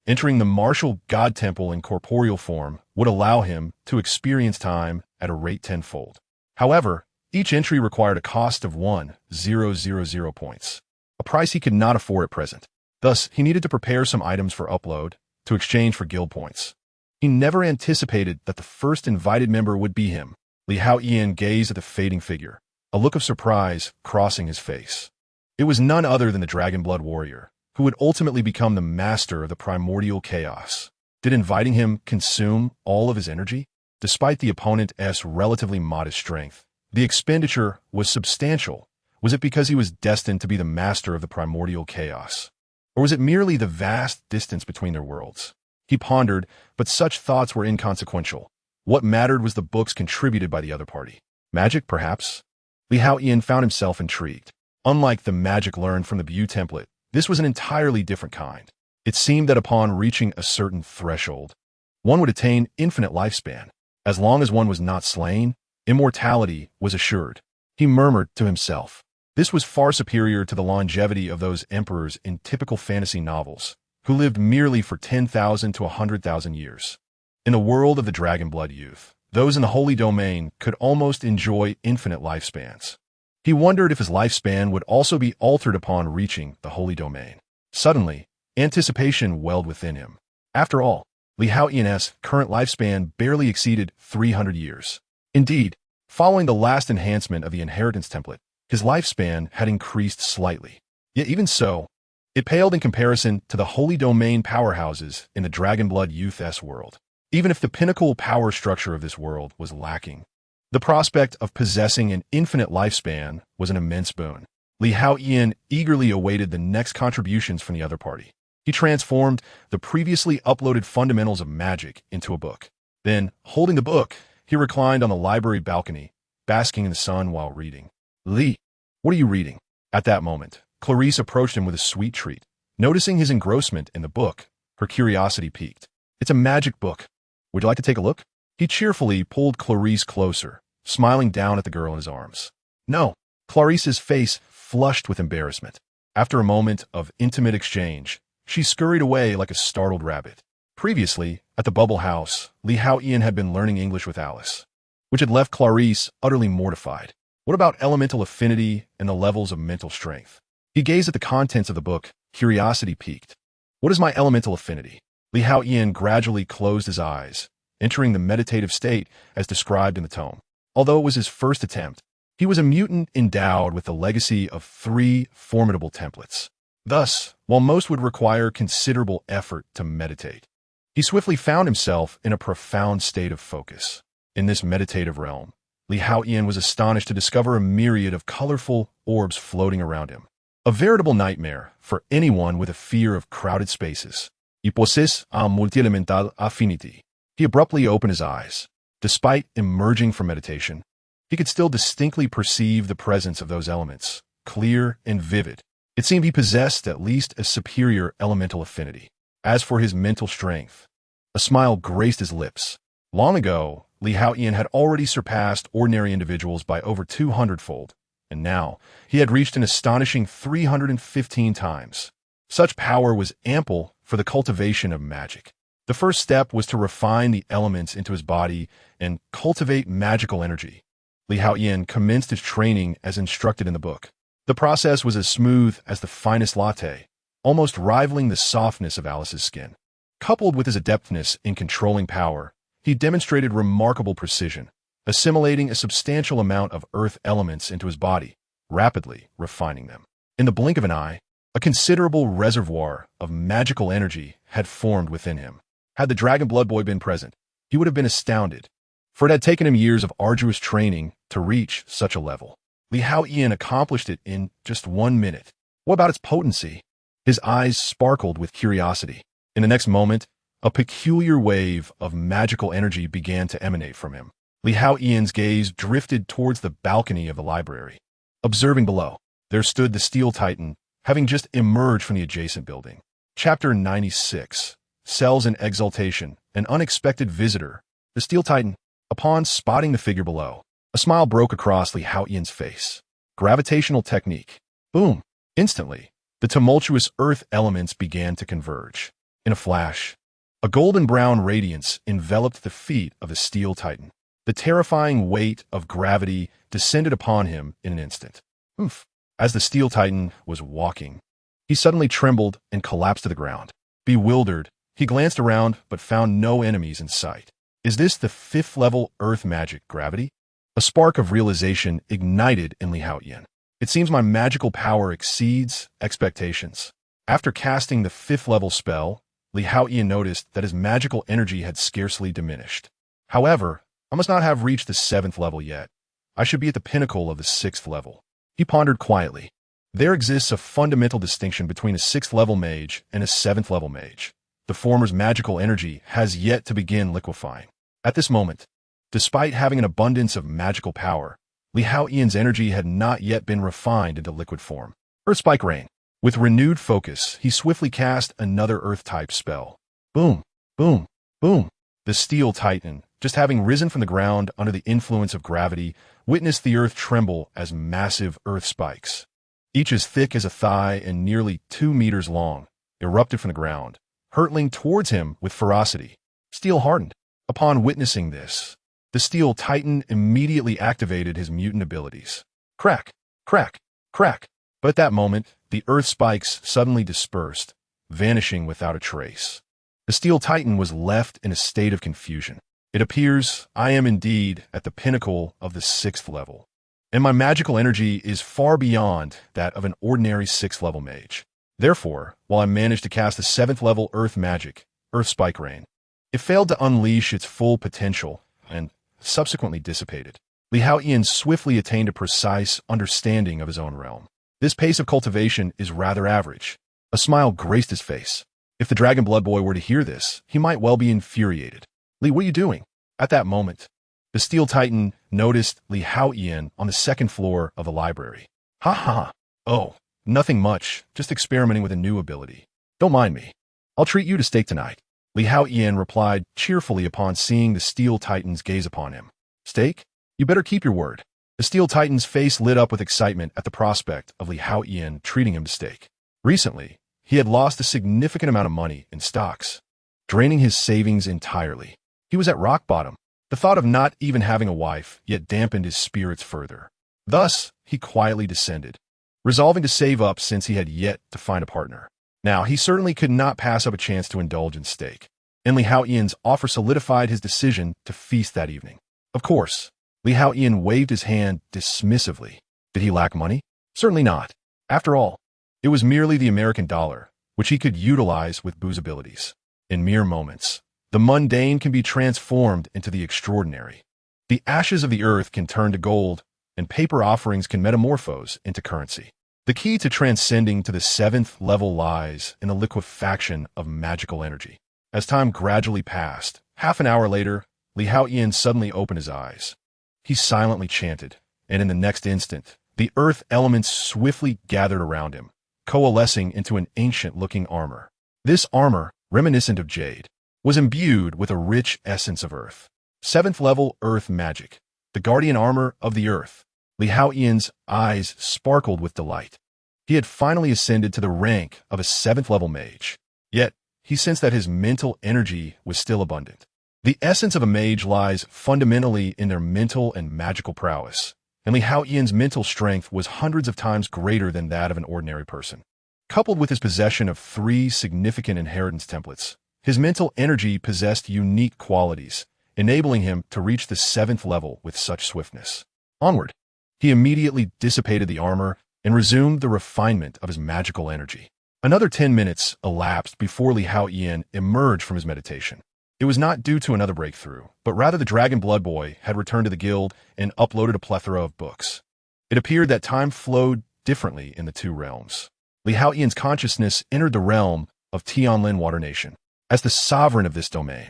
entering the martial god temple in corporeal form would allow him to experience time at a rate tenfold. However, each entry required a cost of 1,000 points, a price he could not afford at present. Thus, he needed to prepare some items for upload to exchange for guild points. He never anticipated that the first invited member would be him. Li Haotian gazed at the fading figure, a look of surprise crossing his face. It was none other than the Dragonblood warrior, who would ultimately become the master of the primordial chaos. Did inviting him consume all of his energy? Despite the opponent's relatively modest strength, the expenditure was substantial. Was it because he was destined to be the master of the primordial chaos? Or was it merely the vast distance between their worlds? He pondered, but such thoughts were inconsequential. What mattered was the books contributed by the other party. Magic, perhaps? Li Haotian found himself intrigued. Unlike the magic learned from the Bu template, this was an entirely different kind. It seemed that upon reaching a certain threshold, one would attain infinite lifespan. As long as one was not slain, immortality was assured. He murmured to himself. This was far superior to the longevity of those emperors in typical fantasy novels, who lived merely for 10,000 to 100,000 years. In the world of the Dragonblood youth, those in the Holy Domain could almost enjoy infinite lifespans. He wondered if his lifespan would also be altered upon reaching the Holy Domain. Suddenly, anticipation welled within him. After all, Li Haotian's current lifespan barely exceeded 300 years. Indeed, following the last enhancement of the inheritance template, his lifespan had increased slightly. Yet even so, it paled in comparison to the Holy Domain powerhouses in the Dragonblood youth's world. Even if the pinnacle power structure of this world was lacking, the prospect of possessing an infinite lifespan was an immense boon. Li Haotian eagerly awaited the next contributions from the other party. He transformed the previously uploaded fundamentals of magic into a book. Then, holding the book, he reclined on the library balcony, basking in the sun while reading. Li, what are you reading? At that moment, Clarice approached him with a sweet treat. Noticing his engrossment in the book, her curiosity piqued. It's a magic book. Would you like to take a look? He cheerfully pulled Clarice closer, smiling down at the girl in his arms. No. Clarice's face flushed with embarrassment. After a moment of intimate exchange, she scurried away like a startled rabbit. Previously, at the Bubble House, Li Haotian had been learning English with Alice, which had left Clarice utterly mortified. What about elemental affinity and the levels of mental strength? He gazed at the contents of the book, curiosity piqued. What is my elemental affinity? Li Haotian gradually closed his eyes, entering the meditative state as described in the tome. Although it was his first attempt, he was a mutant endowed with the legacy of 3 formidable templates. Thus, while most would require considerable effort to meditate, he swiftly found himself in a profound state of focus. In this meditative realm, Li Haotian was astonished to discover a myriad of colorful orbs floating around him. A veritable nightmare for anyone with a fear of crowded spaces. Y possess a multi-elemental affinity. He abruptly opened his eyes. Despite emerging from meditation, he could still distinctly perceive the presence of those elements, clear and vivid. It seemed he possessed at least a superior elemental affinity. As for his mental strength, a smile graced his lips. Long ago, Li Haotian had already surpassed ordinary individuals by over 200-fold, and now he had reached an astonishing 315 times. Such power was ample for the cultivation of magic. The first step was to refine the elements into his body and cultivate magical energy. Li Haotian commenced his training as instructed in the book. The process was as smooth as the finest latte, almost rivaling the softness of Alice's skin. Coupled with his adeptness in controlling power, he demonstrated remarkable precision, assimilating a substantial amount of earth elements into his body, rapidly refining them. In the blink of an eye, a considerable reservoir of magical energy had formed within him. Had the Dragonblood boy been present, he would have been astounded, for it had taken him years of arduous training to reach such a level. Li Haotian accomplished it in just 1 minute. What about its potency? His eyes sparkled with curiosity. In the next moment, a peculiar wave of magical energy began to emanate from him. Li Haotian's gaze drifted towards the balcony of the library. Observing below, there stood the Steel Titan, having just emerged from the adjacent building. Chapter 96. Cells in Exaltation, an unexpected visitor. The Steel Titan, upon spotting the figure below, a smile broke across Li Haotian's face. Gravitational technique. Boom! Instantly, the tumultuous earth elements began to converge. In a flash, a golden-brown radiance enveloped the feet of the Steel Titan. The terrifying weight of gravity descended upon him in an instant. Oof! As the Steel Titan was walking, he suddenly trembled and collapsed to the ground. Bewildered, he glanced around but found no enemies in sight. Is this the 5th-level Earth magic gravity? A spark of realization ignited in Li Haotian. It seems my magical power exceeds expectations. After casting the 5th-level spell, Li Haotian noticed that his magical energy had scarcely diminished. However, I must not have reached the 7th level yet. I should be at the pinnacle of the 6th level. He pondered quietly. There exists a fundamental distinction between a 6th-level mage and a 7th-level mage. The former's magical energy has yet to begin liquefying. At this moment, despite having an abundance of magical power, Li Haotian's energy had not yet been refined into liquid form. Earth Spike Rain. With renewed focus, he swiftly cast another Earth-type spell. Boom, boom, boom. The Steel Titan, just having risen from the ground under the influence of gravity, witnessed the earth tremble as massive earth spikes, each as thick as a thigh and nearly 2 meters long, erupted from the ground, hurtling towards him with ferocity. Steel hardened. Upon witnessing this, the Steel Titan immediately activated his mutant abilities. Crack, crack, crack. But at that moment, the earth spikes suddenly dispersed, vanishing without a trace. The Steel Titan was left in a state of confusion. It appears I am indeed at the pinnacle of the 6th level, and my magical energy is far beyond that of an ordinary 6th-level mage. Therefore, while I managed to cast the 7th-level Earth magic, Earth Spike Rain, it failed to unleash its full potential and subsequently dissipated. Li Haotian swiftly attained a precise understanding of his own realm. This pace of cultivation is rather average. A smile graced his face. If the Dragon Blood Boy were to hear this, he might well be infuriated. Li, what are you doing? At that moment, the Steel Titan noticed Li Haotian on the 2nd floor of the library. Ha ha. Oh, nothing much, just experimenting with a new ability. Don't mind me. I'll treat you to steak tonight. Li Haotian replied cheerfully upon seeing the Steel Titan's gaze upon him. Steak? You better keep your word. The Steel Titan's face lit up with excitement at the prospect of Li Haotian treating him to steak. Recently, he had lost a significant amount of money in stocks, draining his savings entirely. He was at rock bottom. The thought of not even having a wife yet dampened his spirits further. Thus, he quietly descended, resolving to save up since he had yet to find a partner. Now, he certainly could not pass up a chance to indulge in steak, and Li Haotian's offer solidified his decision to feast that evening. Of course, Li Haotian waved his hand dismissively. Did he lack money? Certainly not. After all, it was merely the American dollar, which he could utilize with booze abilities. In mere moments, the mundane can be transformed into the extraordinary. The ashes of the earth can turn to gold, and paper offerings can metamorphose into currency. The key to transcending to the 7th level lies in the liquefaction of magical energy. As time gradually passed, half an hour later, Li Haotian suddenly opened his eyes. He silently chanted, and in the next instant, the earth elements swiftly gathered around him, coalescing into an ancient-looking armor. This armor, reminiscent of jade, was imbued with a rich essence of earth. 7th level earth magic, the guardian armor of the earth. Li Haotian's eyes sparkled with delight. He had finally ascended to the rank of a 7th level mage. Yet, he sensed that his mental energy was still abundant. The essence of a mage lies fundamentally in their mental and magical prowess, and Li Haotian's mental strength was hundreds of times greater than that of an ordinary person. Coupled with his possession of 3 significant inheritance templates, his mental energy possessed unique qualities, enabling him to reach the 7th level with such swiftness. Onward, he immediately dissipated the armor and resumed the refinement of his magical energy. Another 10 minutes elapsed before Li Haotian emerged from his meditation. It was not due to another breakthrough, but rather the Dragon Blood Boy had returned to the guild and uploaded a plethora of books. It appeared that time flowed differently in the 2 realms. Li Haotian's consciousness entered the realm of Tianlin Water Nation. As the sovereign of this domain,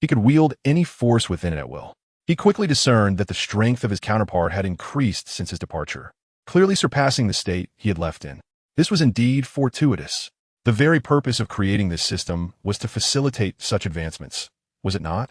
he could wield any force within it at will. He quickly discerned that the strength of his counterpart had increased since his departure, clearly surpassing the state he had left in. This was indeed fortuitous. The very purpose of creating this system was to facilitate such advancements, was it not?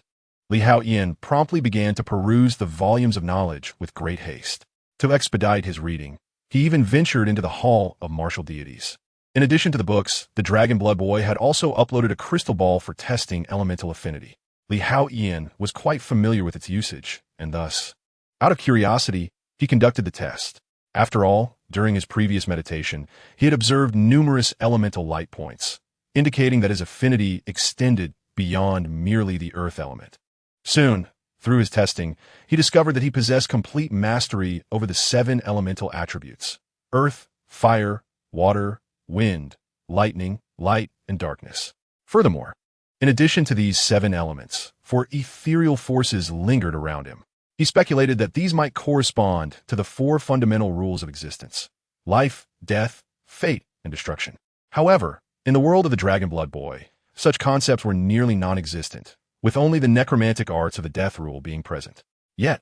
Li Haotian promptly began to peruse the volumes of knowledge with great haste. To expedite his reading, he even ventured into the Hall of Martial Deities. In addition to the books, the Dragon Blood Boy had also uploaded a crystal ball for testing elemental affinity. Li Haotian was quite familiar with its usage, and thus, out of curiosity, he conducted the test. After all, during his previous meditation, he had observed numerous elemental light points, indicating that his affinity extended beyond merely the earth element. Soon, through his testing, he discovered that he possessed complete mastery over the 7 elemental attributes: earth, fire, water, wind, lightning, light, and darkness. Furthermore, in addition to these 7 elements, 4 ethereal forces lingered around him. He speculated that these might correspond to the 4 fundamental rules of existence: life, death, fate, and destruction. However, in the world of the Dragon Blood Boy, such concepts were nearly non-existent, with only the necromantic arts of the death rule being present. Yet,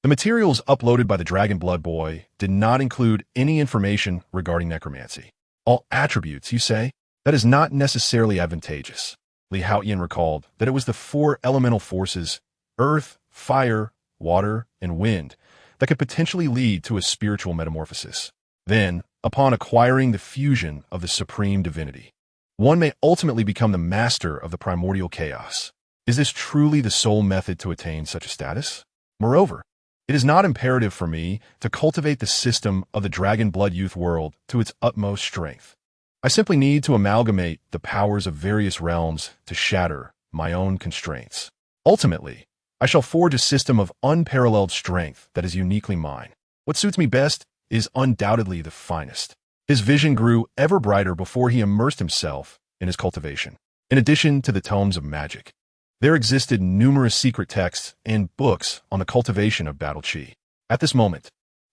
the materials uploaded by the Dragon Blood Boy did not include any information regarding necromancy. All attributes, you say? That is not necessarily advantageous. Li Haotian recalled that it was the 4 elemental forces, earth, fire, water, and wind, that could potentially lead to a spiritual metamorphosis. Then, upon acquiring the fusion of the supreme divinity, one may ultimately become the master of the primordial chaos. Is this truly the sole method to attain such a status? Moreover, it is not imperative for me to cultivate the system of the Dragon Blood Youth world to its utmost strength. I simply need to amalgamate the powers of various realms to shatter my own constraints. Ultimately, I shall forge a system of unparalleled strength that is uniquely mine. What suits me best is undoubtedly the finest. His vision grew ever brighter before he immersed himself in his cultivation. In addition to the tomes of magic, there existed numerous secret texts and books on the cultivation of battle chi. At this moment,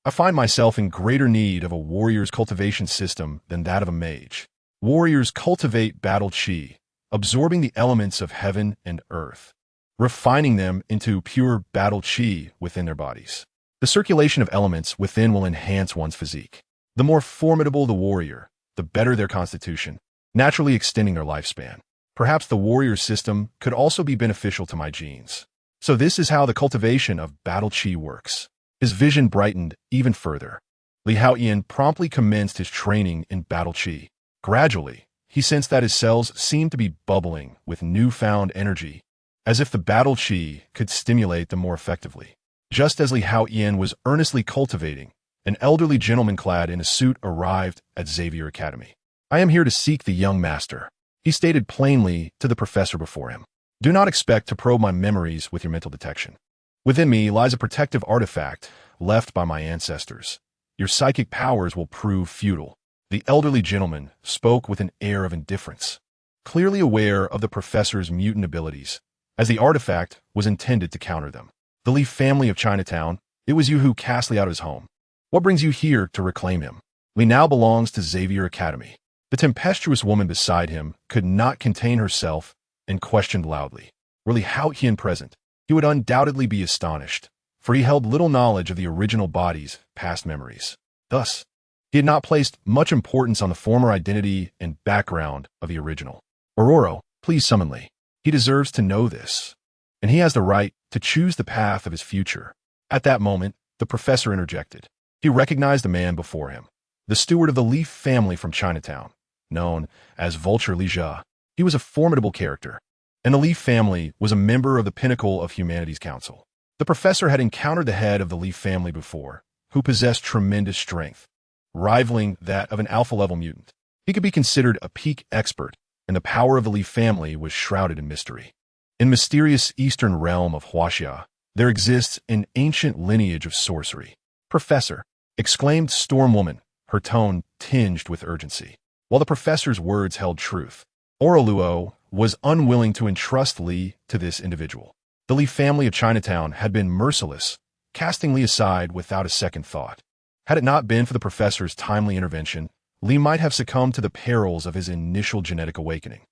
I find myself in greater need of a warrior's cultivation system than that of a mage. Warriors cultivate battle chi, absorbing the elements of heaven and earth, refining them into pure battle chi within their bodies. The circulation of elements within will enhance one's physique. The more formidable the warrior, the better their constitution, naturally extending their lifespan. Perhaps the warrior system could also be beneficial to my genes. So this is how the cultivation of battle chi works. His vision brightened even further. Li Haotian promptly commenced his training in battle chi. Gradually, he sensed that his cells seemed to be bubbling with newfound energy, as if the battle chi could stimulate them more effectively. Just as Li Haotian was earnestly cultivating, an elderly gentleman clad in a suit arrived at Xavier Academy. "I am here to seek the young master," he stated plainly to the professor before him. "Do not expect to probe my memories with your mental detection. Within me lies a protective artifact left by my ancestors. Your psychic powers will prove futile." The elderly gentleman spoke with an air of indifference, clearly aware of the professor's mutant abilities, as the artifact was intended to counter them. "The Leaf family of Chinatown, it was you who cast Li out of his home. What brings you here to reclaim him? Li now belongs to Xavier Academy." The tempestuous woman beside him could not contain herself and questioned loudly. Were Li Haotian present, he would undoubtedly be astonished, for he held little knowledge of the original body's past memories. Thus, he had not placed much importance on the former identity and background of the original. "Ororo, please summon Li. He deserves to know this, and he has the right to choose the path of his future." At that moment, the professor interjected. He recognized the man before him, the steward of the Leaf family from Chinatown, known as Vulture Li Jia. He was a formidable character, and the Leaf family was a member of the pinnacle of humanity's council. The professor had encountered the head of the Leaf family before, who possessed tremendous strength, rivaling that of an alpha-level mutant. He could be considered a peak expert, and the power of the Leaf family was shrouded in mystery. In mysterious eastern realm of Huaxia, there exists an ancient lineage of sorcery. "Professor," exclaimed Storm Woman, her tone tinged with urgency. While the professor's words held truth, Oroluo was unwilling to entrust Li to this individual. The Li family of Chinatown had been merciless, casting Li aside without a second thought. Had it not been for the professor's timely intervention, Li might have succumbed to the perils of his initial genetic awakening.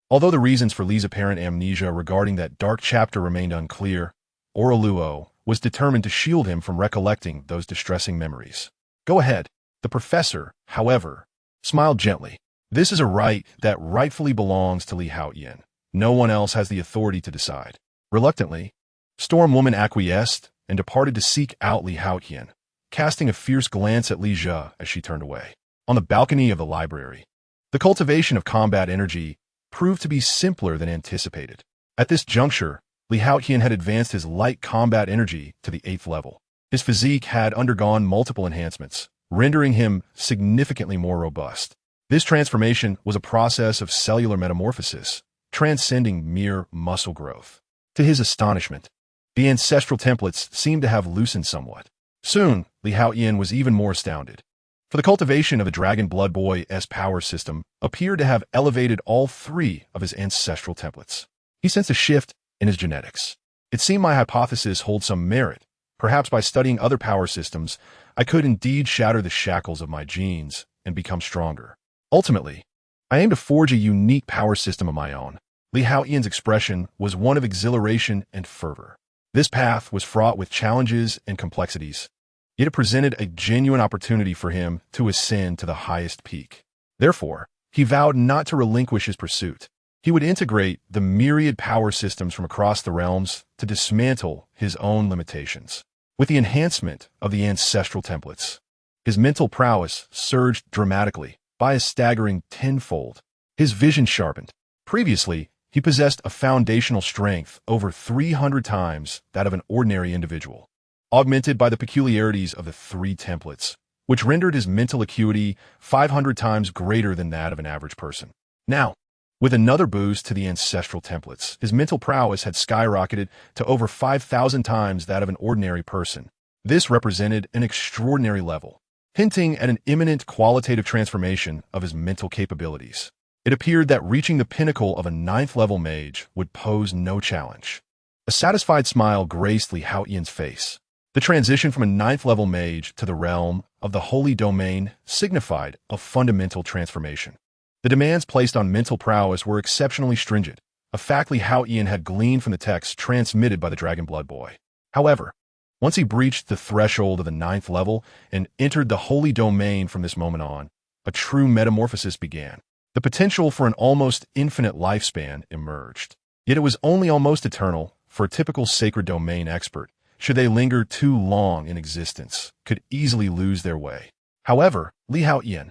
Although the reasons for Li's apparent amnesia regarding that dark chapter remained unclear, Oroluo was determined to shield him from recollecting those distressing memories. "Go ahead." The professor, however, smiled gently. "This is a right that rightfully belongs to Li Haotian. No one else has the authority to decide." Reluctantly, Storm Woman acquiesced and departed to seek out Li Haotian, casting a fierce glance at Li Jia as she turned away. On the balcony of the library, the cultivation of combat energy proved to be simpler than anticipated. At this juncture, Li Haotian had advanced his light combat energy to the 8th level. His physique had undergone multiple enhancements, rendering him significantly more robust. This transformation was a process of cellular metamorphosis, transcending mere muscle growth. To his astonishment, the ancestral templates seemed to have loosened somewhat. Soon, Li Haotian was even more astounded, for the cultivation of the Dragon Blood Boy's power system appeared to have elevated all 3 of his ancestral templates. He sensed a shift in his genetics. It seemed my hypothesis holds some merit. Perhaps by studying other power systems, I could indeed shatter the shackles of my genes and become stronger. Ultimately, I aimed to forge a unique power system of my own. Li Haotian's expression was one of exhilaration and fervor. This path was fraught with challenges and complexities, yet it presented a genuine opportunity for him to ascend to the highest peak. Therefore, he vowed not to relinquish his pursuit. He would integrate the myriad power systems from across the realms to dismantle his own limitations. With the enhancement of the ancestral templates, his mental prowess surged dramatically by a staggering 10-fold. His vision sharpened. Previously, he possessed a foundational strength over 300 times that of an ordinary individual, augmented by the peculiarities of the 3 templates, which rendered his mental acuity 500 times greater than that of an average person. Now, with another boost to the ancestral templates, his mental prowess had skyrocketed to over 5,000 times that of an ordinary person. This represented an extraordinary level, hinting at an imminent qualitative transformation of his mental capabilities. It appeared that reaching the pinnacle of a 9th-level mage would pose no challenge. A satisfied smile graced Li Haotian's face. The transition from a 9th-level mage to the realm of the Holy Domain signified a fundamental transformation. The demands placed on mental prowess were exceptionally stringent, a fact Li Haotian had gleaned from the text transmitted by the Dragon Blood Boy. However, once he breached the threshold of the 9th level and entered the Holy Domain from this moment on, a true metamorphosis began. The potential for an almost infinite lifespan emerged. Yet it was only almost eternal, for a typical sacred domain expert, should they linger too long in existence, could easily lose their way. However, Li Haotian,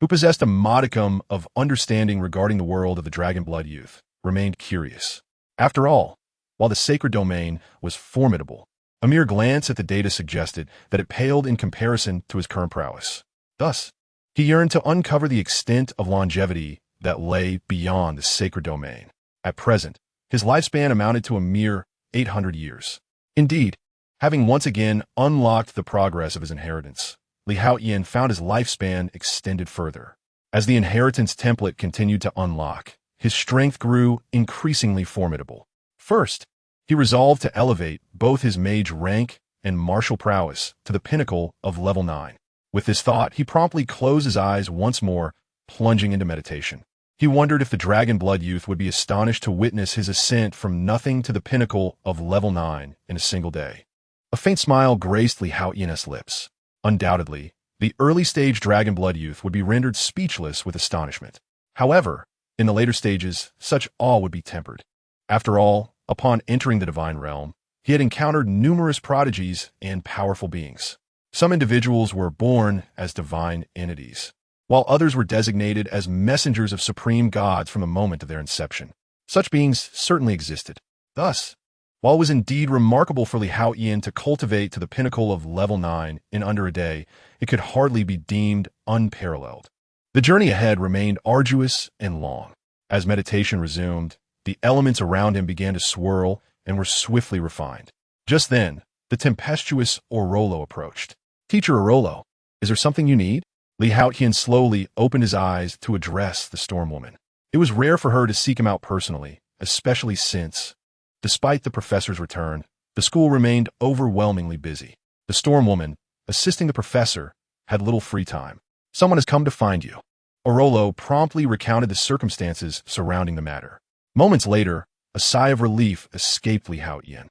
who possessed a modicum of understanding regarding the world of the Dragon Blood youth, remained curious. After all, while the sacred domain was formidable, a mere glance at the data suggested that it paled in comparison to his current prowess. Thus, he yearned to uncover the extent of longevity that lay beyond the sacred domain. At present, his lifespan amounted to a mere 800 years. Indeed, having once again unlocked the progress of his inheritance, Li Haotian found his lifespan extended further. As the inheritance template continued to unlock, his strength grew increasingly formidable. First, he resolved to elevate both his mage rank and martial prowess to the pinnacle of level 9. With this thought, he promptly closed his eyes once more, plunging into meditation. He wondered if the Dragon Blood youth would be astonished to witness his ascent from nothing to the pinnacle of level 9 in a single day. A faint smile graced Li Haotian's lips. Undoubtedly, the early-stage Dragon Blood youth would be rendered speechless with astonishment. However, in the later stages, such awe would be tempered. After all, upon entering the divine realm, he had encountered numerous prodigies and powerful beings. Some individuals were born as divine entities, while others were designated as messengers of supreme gods from the moment of their inception. Such beings certainly existed. Thus, while it was indeed remarkable for Li Haotian to cultivate to the pinnacle of level 9 in under a day, it could hardly be deemed unparalleled. The journey ahead remained arduous and long. As meditation resumed, the elements around him began to swirl and were swiftly refined. Just then, the tempestuous Orolo approached. "Teacher Orolo, is there something you need?" Li Haotian slowly opened his eyes to address the Storm Woman. It was rare for her to seek him out personally, especially since, despite the professor's return, the school remained overwhelmingly busy. The Storm Woman, assisting the professor, had little free time. "Someone has come to find you." Orolo promptly recounted the circumstances surrounding the matter. Moments later, a sigh of relief escaped Li Haotian.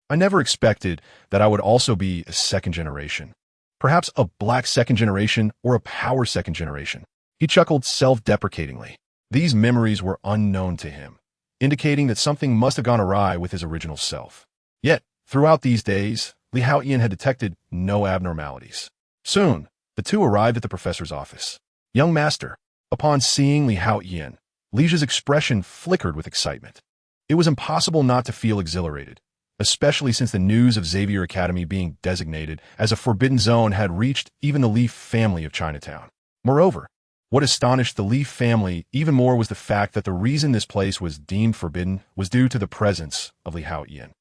I never expected that I would also be a second generation. Perhaps a black second generation or a power second generation." He chuckled self-deprecatingly. These memories were unknown to him, indicating that something must have gone awry with his original self. Yet, throughout these days, Li Haotian had detected no abnormalities. Soon, the two arrived at the professor's office. Young master. Upon seeing Li Haotian, Lija's expression flickered with excitement. It was impossible not to feel exhilarated, especially since the news of Xavier Academy being designated as a forbidden zone had reached even the Leaf family of Chinatown. Moreover, what astonished the Leaf family even more was the fact that the reason this place was deemed forbidden was due to the presence of Li Haotian,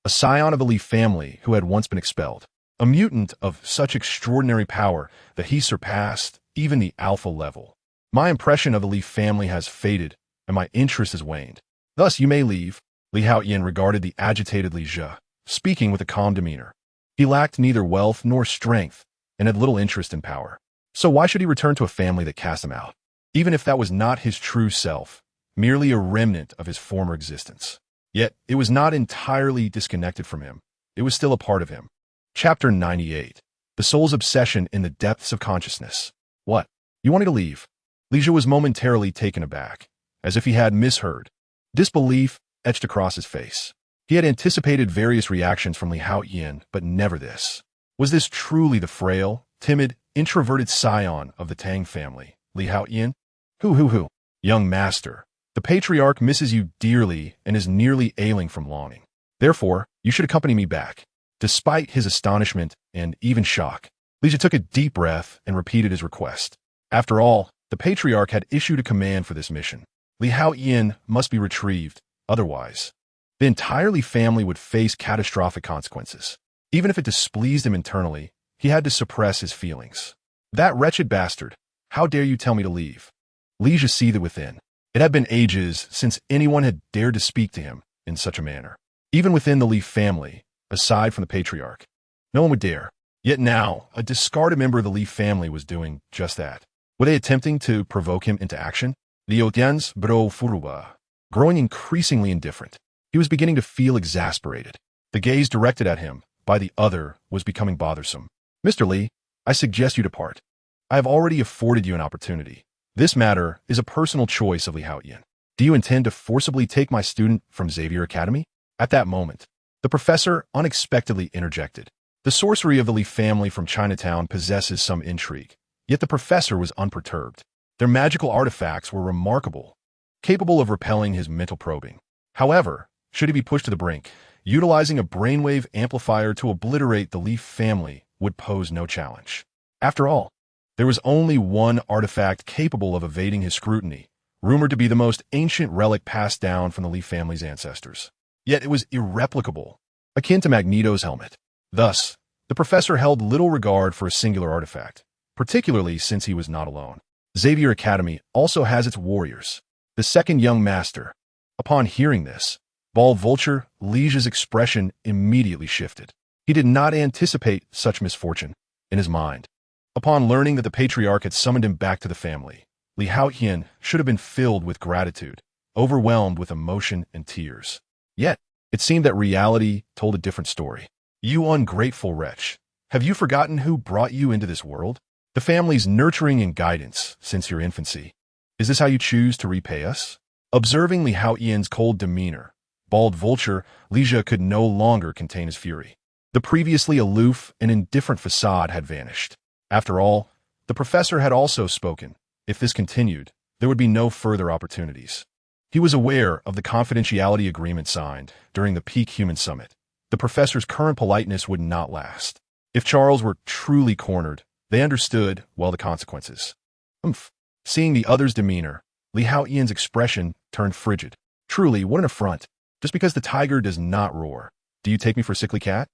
a scion of the Leaf family who had once been expelled, a mutant of such extraordinary power that he surpassed even the alpha level. My impression of the Leaf family has faded, and my interest has waned. Thus you may leave. Li Haotian regarded the agitated Li Zhe, speaking with a calm demeanor. He lacked neither wealth nor strength, and had little interest in power. So why should he return to a family that cast him out? Even if that was not his true self, merely a remnant of his former existence. Yet, it was not entirely disconnected from him. It was still a part of him. Chapter 98. The Soul's Obsession in the Depths of Consciousness. What? You wanted to leave? Li Zhe was momentarily taken aback, as if he had misheard. Disbelief etched across his face. He had anticipated various reactions from Li Haotian, but never this. Was this truly the frail, timid, introverted scion of the Tang family, Li Haotian? Who? Young master, the patriarch misses you dearly and is nearly ailing from longing. Therefore, you should accompany me back. Despite his astonishment and even shock, Li Zhe took a deep breath and repeated his request. After all, the patriarch had issued a command for this mission. Li Haotian must be retrieved, otherwise, the entire Li family would face catastrophic consequences. Even if it displeased him internally, he had to suppress his feelings. That wretched bastard, how dare you tell me to leave? Li Zhe seethed within. It had been ages since anyone had dared to speak to him in such a manner. Even within the Li family, aside from the patriarch, no one would dare. Yet now, a discarded member of the Li family was doing just that. Were they attempting to provoke him into action? The Haotian's bro furuba, growing increasingly indifferent. He was beginning to feel exasperated. The gaze directed at him by the other was becoming bothersome. Mr. Li, I suggest you depart. I have already afforded you an opportunity. This matter is a personal choice of Li Haotian. Do you intend to forcibly take my student from Xavier Academy? At that moment, the professor unexpectedly interjected. The sorcery of the Li family from Chinatown possesses some intrigue, yet the professor was unperturbed. Their magical artifacts were remarkable, capable of repelling his mental probing. However, should he be pushed to the brink, utilizing a brainwave amplifier to obliterate the Li family would pose no challenge. After all, there was only one artifact capable of evading his scrutiny, rumored to be the most ancient relic passed down from the Li family's ancestors. Yet it was irreplicable, akin to Magneto's helmet. Thus, the professor held little regard for a singular artifact, particularly since he was not alone. Xavier Academy also has its warriors. The second young master. Upon hearing this, Bald Vulture Li Zhe's expression immediately shifted. He did not anticipate such misfortune in his mind. Upon learning that the patriarch had summoned him back to the family, Li Haotian should have been filled with gratitude, overwhelmed with emotion and tears. Yet, it seemed that reality told a different story. You ungrateful wretch, have you forgotten who brought you into this world? The family's nurturing and guidance since your infancy. Is this how you choose to repay us? Observing Li Haotian's cold demeanor, Bald Vulture Li Zhe could no longer contain his fury. The previously aloof and indifferent facade had vanished. After all, the professor had also spoken. If this continued, there would be no further opportunities. He was aware of the confidentiality agreement signed during the Peak Human Summit. The professor's current politeness would not last. If Charles were truly cornered, they understood well the consequences. Seeing the other's demeanor, Li Haotian's expression turned frigid. Truly, what an affront. Just because the tiger does not roar, do you take me for a sickly cat?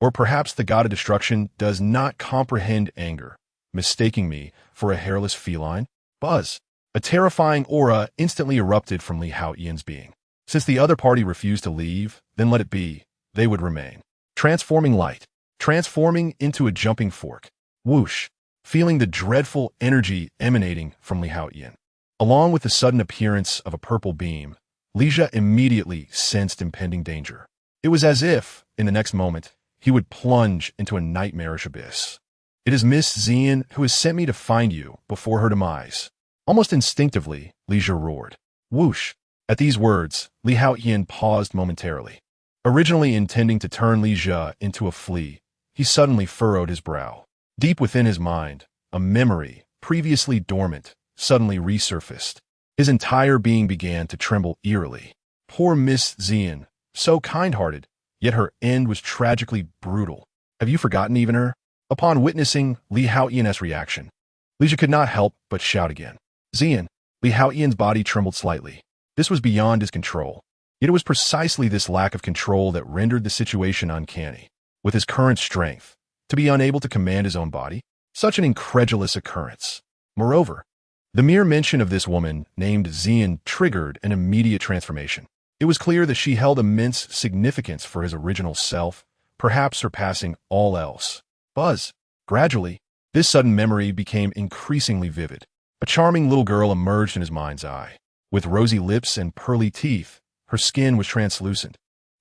Or perhaps the god of destruction does not comprehend anger, mistaking me for a hairless feline? Buzz. A terrifying aura instantly erupted from Li Haotian's being. Since the other party refused to leave, then let it be. They would remain. Transforming light. Transforming into a jumping fork. Whoosh. Feeling the dreadful energy emanating from Li Haotian. Along with the sudden appearance of a purple beam, Li Zhe immediately sensed impending danger. It was as if, in the next moment, he would plunge into a nightmarish abyss. It is Miss Xian who has sent me to find you before her demise. Almost instinctively, Li Zhe roared. Whoosh. At these words, Li Haotian paused momentarily. Originally intending to turn Li Jia into a flea, he suddenly furrowed his brow. Deep within his mind, a memory, previously dormant, suddenly resurfaced. His entire being began to tremble eerily. Poor Miss Xian, so kind-hearted, yet her end was tragically brutal. Have you forgotten even her? Upon witnessing Li Haotian's reaction, Li Jia could not help but shout again. Xian, Li Haotian's body trembled slightly. This was beyond his control. Yet it was precisely this lack of control that rendered the situation uncanny. With his current strength, to be unable to command his own body? Such an incredulous occurrence. Moreover, the mere mention of this woman named Xian triggered an immediate transformation. It was clear that she held immense significance for his original self, perhaps surpassing all else. Gradually, this sudden memory became increasingly vivid. A charming little girl emerged in his mind's eye. With rosy lips and pearly teeth, her skin was translucent,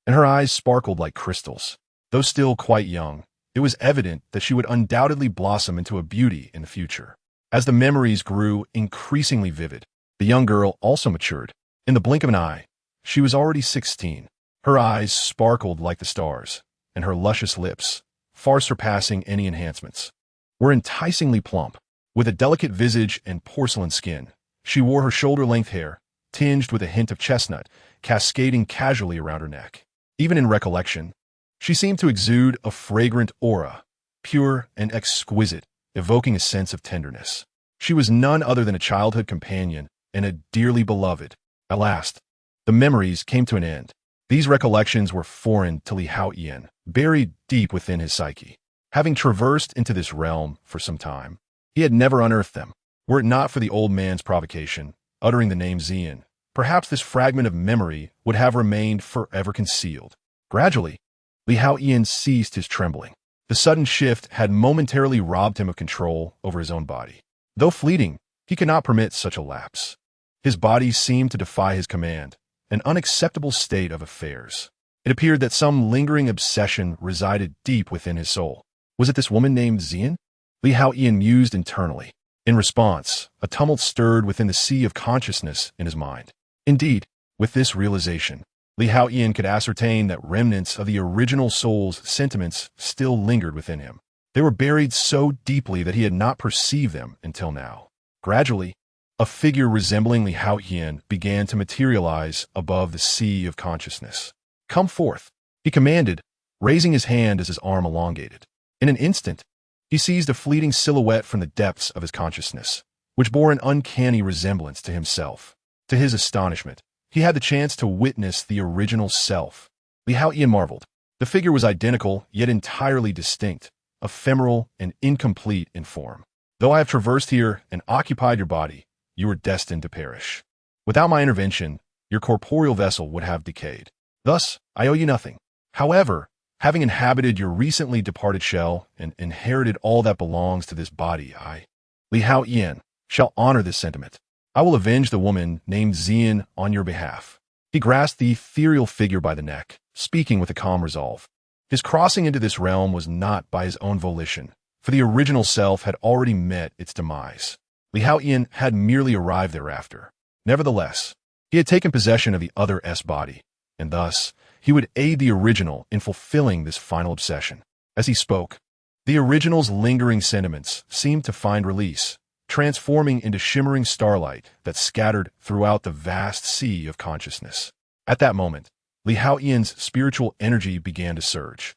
and her eyes sparkled like crystals. Though still quite young, it was evident that she would undoubtedly blossom into a beauty in the future. As the memories grew increasingly vivid, the young girl also matured. In the blink of an eye, she was already 16. Her eyes sparkled like the stars, and her luscious lips, far surpassing any enhancements, were enticingly plump. With a delicate visage and porcelain skin, she wore her shoulder-length hair, tinged with a hint of chestnut, cascading casually around her neck. Even in recollection, she seemed to exude a fragrant aura, pure and exquisite, evoking a sense of tenderness. She was none other than a childhood companion and a dearly beloved. At last, the memories came to an end. These recollections were foreign to Li Haotian, buried deep within his psyche. Having traversed into this realm for some time, he had never unearthed them. Were it not for the old man's provocation, uttering the name Xian, perhaps this fragment of memory would have remained forever concealed. Gradually, Li Haotian ceased his trembling. The sudden shift had momentarily robbed him of control over his own body. Though fleeting, he could not permit such a lapse. His body seemed to defy his command, an unacceptable state of affairs. It appeared that some lingering obsession resided deep within his soul. Was it this woman named Xian? Li Haotian mused internally. In response, a tumult stirred within the sea of consciousness in his mind. Indeed, with this realization, Li Haotian could ascertain that remnants of the original soul's sentiments still lingered within him. They were buried so deeply that he had not perceived them until now. Gradually, a figure resembling Li Haotian began to materialize above the sea of consciousness. "Come forth," he commanded, raising his hand as his arm elongated. In an instant, he seized a fleeting silhouette from the depths of his consciousness, which bore an uncanny resemblance to himself. To his astonishment, he had the chance to witness the original self. Li Haotian marveled. The figure was identical, yet entirely distinct, ephemeral and incomplete in form. "Though I have traversed here and occupied your body, you were destined to perish. Without my intervention, your corporeal vessel would have decayed. Thus, I owe you nothing. However, having inhabited your recently departed shell and inherited all that belongs to this body, I, Li Haotian, shall honor this sentiment. I will avenge the woman named Xian on your behalf." He grasped the ethereal figure by the neck, speaking with a calm resolve. His crossing into this realm was not by his own volition, for the original self had already met its demise. Li Haotian had merely arrived thereafter. Nevertheless, he had taken possession of the other S-body, and thus he would aid the original in fulfilling this final obsession. As he spoke, the original's lingering sentiments seemed to find release, transforming into shimmering starlight that scattered throughout the vast sea of consciousness. At that moment, Li Haotian's spiritual energy began to surge.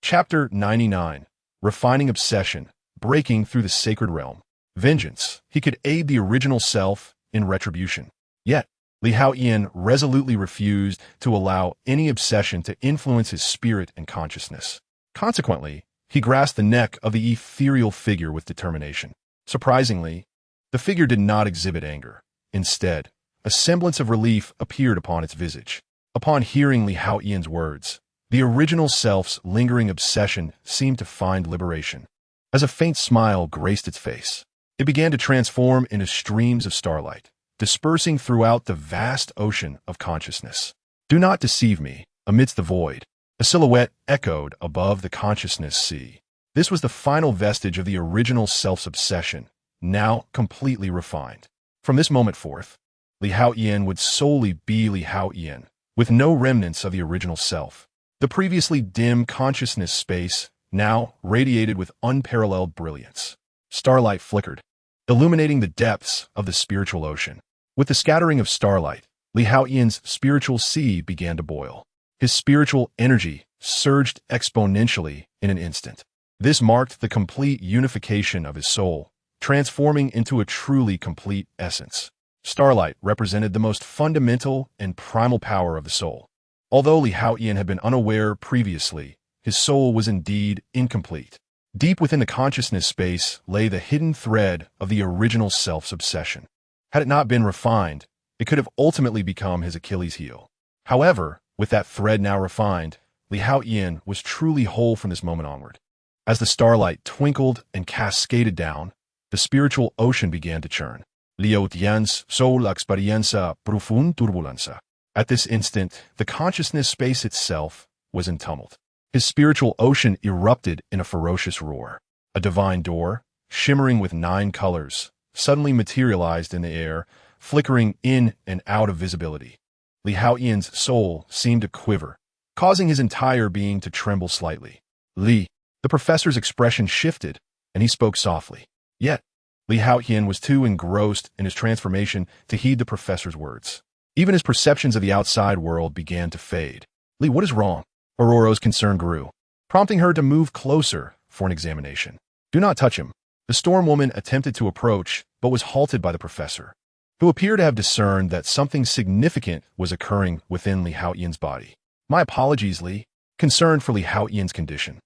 Chapter 99. Refining Obsession, Breaking Through the Sacred Realm. Vengeance. He could aid the original self in retribution. Yet, Li Haotian resolutely refused to allow any obsession to influence his spirit and consciousness. Consequently, he grasped the neck of the ethereal figure with determination. Surprisingly, the figure did not exhibit anger. Instead, a semblance of relief appeared upon its visage. Upon hearing Li Haotian's words, the original self's lingering obsession seemed to find liberation. As a faint smile graced its face, it began to transform into streams of starlight, dispersing throughout the vast ocean of consciousness. "Do not deceive me," amidst the void, a silhouette echoed above the consciousness sea. This was the final vestige of the original self's obsession, now completely refined. From this moment forth, Li Haotian would solely be Li Haotian, with no remnants of the original self. The previously dim consciousness space now radiated with unparalleled brilliance. Starlight flickered, illuminating the depths of the spiritual ocean. With the scattering of starlight, Li Haotian's spiritual sea began to boil. His spiritual energy surged exponentially in an instant. This marked the complete unification of his soul, transforming into a truly complete essence. Starlight represented the most fundamental and primal power of the soul. Although Li Haotian had been unaware previously, his soul was indeed incomplete. Deep within the consciousness space lay the hidden thread of the original self's obsession. Had it not been refined, it could have ultimately become his Achilles heel. However, with that thread now refined, Li Haotian was truly whole from this moment onward. As the starlight twinkled and cascaded down, the spiritual ocean began to churn. Li Haotian's soul experiencia profunda turbulencia. At this instant, the consciousness space itself was in tumult. His spiritual ocean erupted in a ferocious roar. A divine door, shimmering with 9 colors, suddenly materialized in the air, flickering in and out of visibility. Li Haotian's soul seemed to quiver, causing his entire being to tremble slightly. Li, the professor's expression shifted, and he spoke softly. Yet, Li Haotian was too engrossed in his transformation to heed the professor's words. Even his perceptions of the outside world began to fade. Li, what is wrong? Aurora's concern grew, prompting her to move closer for an examination. Do not touch him. The storm woman attempted to approach, but was halted by the professor, who appeared to have discerned that something significant was occurring within Li Haotian's body. My apologies, Li. Concerned for Li Haotian's condition.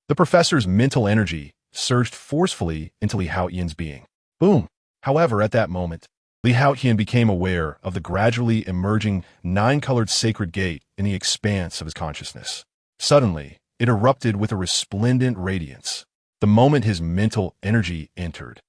The professor's mental energy surged forcefully into Li Haotian's being. Boom! However, at that moment, Li Haotian became aware of the gradually emerging 9-colored sacred gate in the expanse of his consciousness. Suddenly, it erupted with a resplendent radiance. The moment his mental energy entered,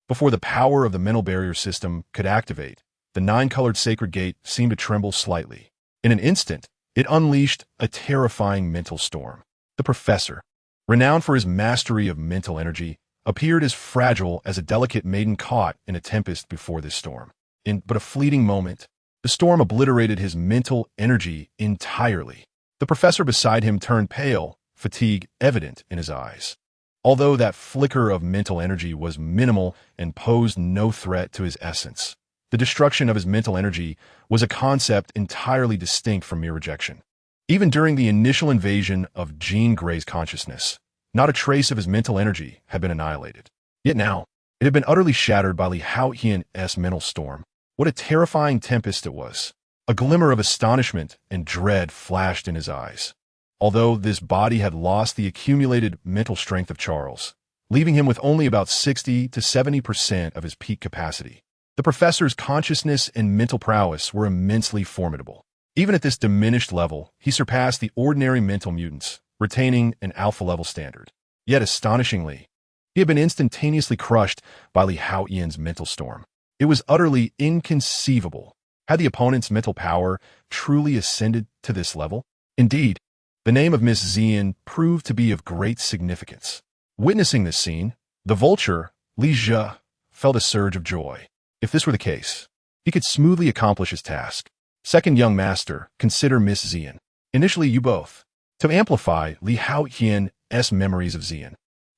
before the power of the mental barrier system could activate, the 9-colored sacred gate seemed to tremble slightly. In an instant, it unleashed a terrifying mental storm. The professor, renowned for his mastery of mental energy, appeared as fragile as a delicate maiden caught in a tempest before this storm. In but a fleeting moment, the storm obliterated his mental energy entirely. The professor beside him turned pale, fatigue evident in his eyes. Although that flicker of mental energy was minimal and posed no threat to his essence, the destruction of his mental energy was a concept entirely distinct from mere rejection. Even during the initial invasion of Jean Grey's consciousness, not a trace of his mental energy had been annihilated. Yet now, it had been utterly shattered by Li Haotian's mental storm. What a terrifying tempest it was. A glimmer of astonishment and dread flashed in his eyes. Although this body had lost the accumulated mental strength of Charles, leaving him with only about 60 to 70% of his peak capacity, the professor's consciousness and mental prowess were immensely formidable. Even at this diminished level, he surpassed the ordinary mental mutants, retaining an alpha-level standard. Yet astonishingly, he had been instantaneously crushed by Li Haotian's mental storm. It was utterly inconceivable. Had the opponent's mental power truly ascended to this level? Indeed, the name of Miss Xian proved to be of great significance. Witnessing this scene, the vulture, Li Zhe, felt a surge of joy. If this were the case, he could smoothly accomplish his task. Second young master, consider Miss Xian. Initially, you both. To amplify Li Haotian's memories of Xian,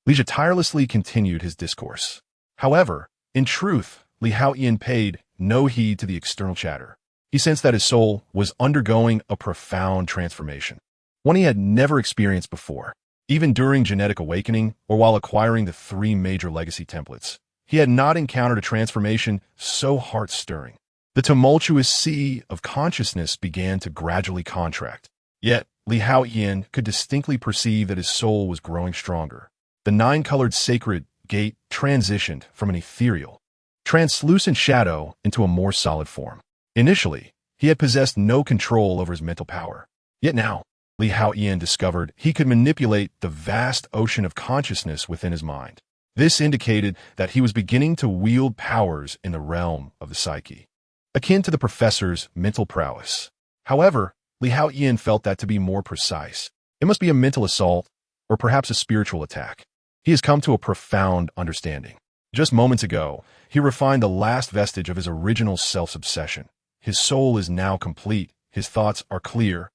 Li Zhe tirelessly continued his discourse. However, in truth, Li Haotian paid no heed to the external chatter. He sensed that his soul was undergoing a profound transformation, one he had never experienced before. Even during genetic awakening or while acquiring the 3 major legacy templates, he had not encountered a transformation so heart-stirring. The tumultuous sea of consciousness began to gradually contract. Yet, Li Haotian could distinctly perceive that his soul was growing stronger. The 9-colored sacred gate transitioned from an ethereal, translucent shadow into a more solid form. Initially, he had possessed no control over his mental power. Yet now, Li Haotian discovered he could manipulate the vast ocean of consciousness within his mind. This indicated that he was beginning to wield powers in the realm of the psyche, akin to the professor's mental prowess. However, Li Haotian felt that to be more precise, it must be a mental assault or perhaps a spiritual attack. He has come to a profound understanding. Just moments ago, he refined the last vestige of his original self-obsession. His soul is now complete, his thoughts are clear,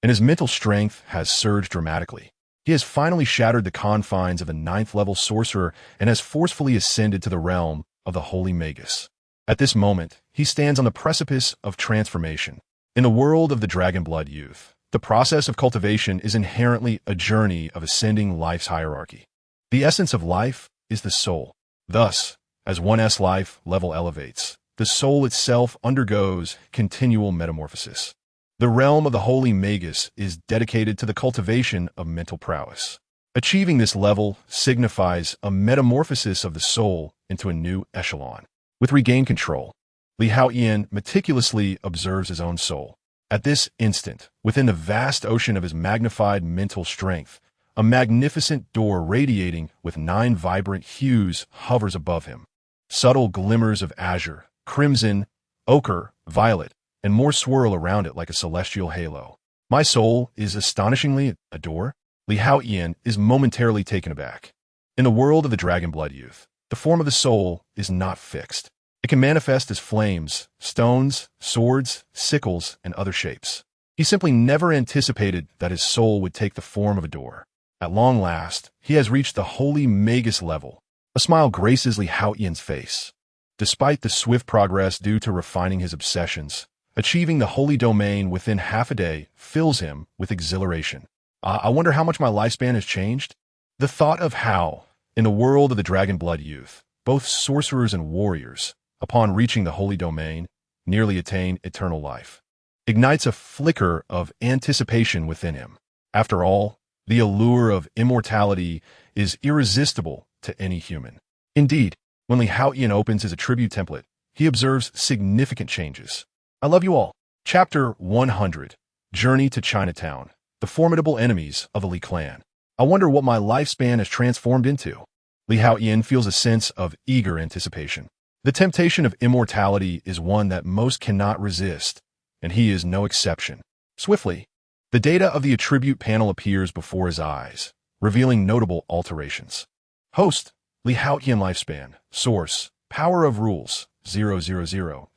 and his mental strength has surged dramatically. He has finally shattered the confines of a 9th-level sorcerer and has forcefully ascended to the realm of the Holy Magus. At this moment, he stands on the precipice of transformation. In the world of the Dragonblood youth, the process of cultivation is inherently a journey of ascending life's hierarchy. The essence of life is the soul. Thus, as one's life level elevates, the soul itself undergoes continual metamorphosis. The realm of the Holy Magus is dedicated to the cultivation of mental prowess. Achieving this level signifies a metamorphosis of the soul into a new echelon. With regained control, Haotian meticulously observes his own soul. At this instant, within the vast ocean of his magnified mental strength, a magnificent door radiating with 9 vibrant hues hovers above him. Subtle glimmers of azure, crimson, ochre, violet, and more swirl around it like a celestial halo. My soul is astonishingly a door. Haotian is momentarily taken aback. In the world of the Dragonblood youth, the form of the soul is not fixed. It can manifest as flames, stones, swords, sickles, and other shapes. He simply never anticipated that his soul would take the form of a door. At long last, he has reached the Holy Magus level. A smile graces Haotian's face. Despite the swift progress due to refining his obsessions, achieving the holy domain within half a day fills him with exhilaration. I wonder how much my lifespan has changed? The thought of how, in the world of the Dragonblood youth, both sorcerers and warriors, upon reaching the holy domain, nearly attain eternal life, ignites a flicker of anticipation within him. After all, the allure of immortality is irresistible to any human. Indeed, when Haotian opens his attribute template, he observes significant changes. I love you all. Chapter 100, Journey to Chinatown, the formidable enemies of the Li clan. I wonder what my lifespan has transformed into. Haotian feels a sense of eager anticipation. The temptation of immortality is one that most cannot resist, and he is no exception. Swiftly, the data of the attribute panel appears before his eyes, revealing notable alterations. Host, Haotian lifespan. Source, power of rules, 000.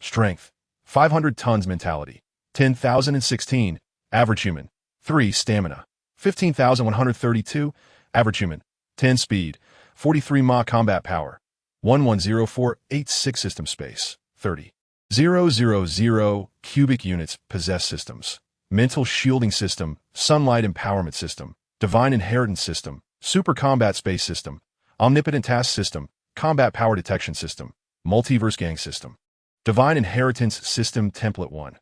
Strength, 500 tons mentality, 10,016. Average human, 3 stamina, 15,132. Average human, 10 speed, 43 ma combat power, 110486 system space, 30,000 cubic units possess systems, mental shielding system, sunlight empowerment system, divine inheritance system, super combat space system, omnipotent task system, combat power detection system, multiverse gang system, divine inheritance system template 1.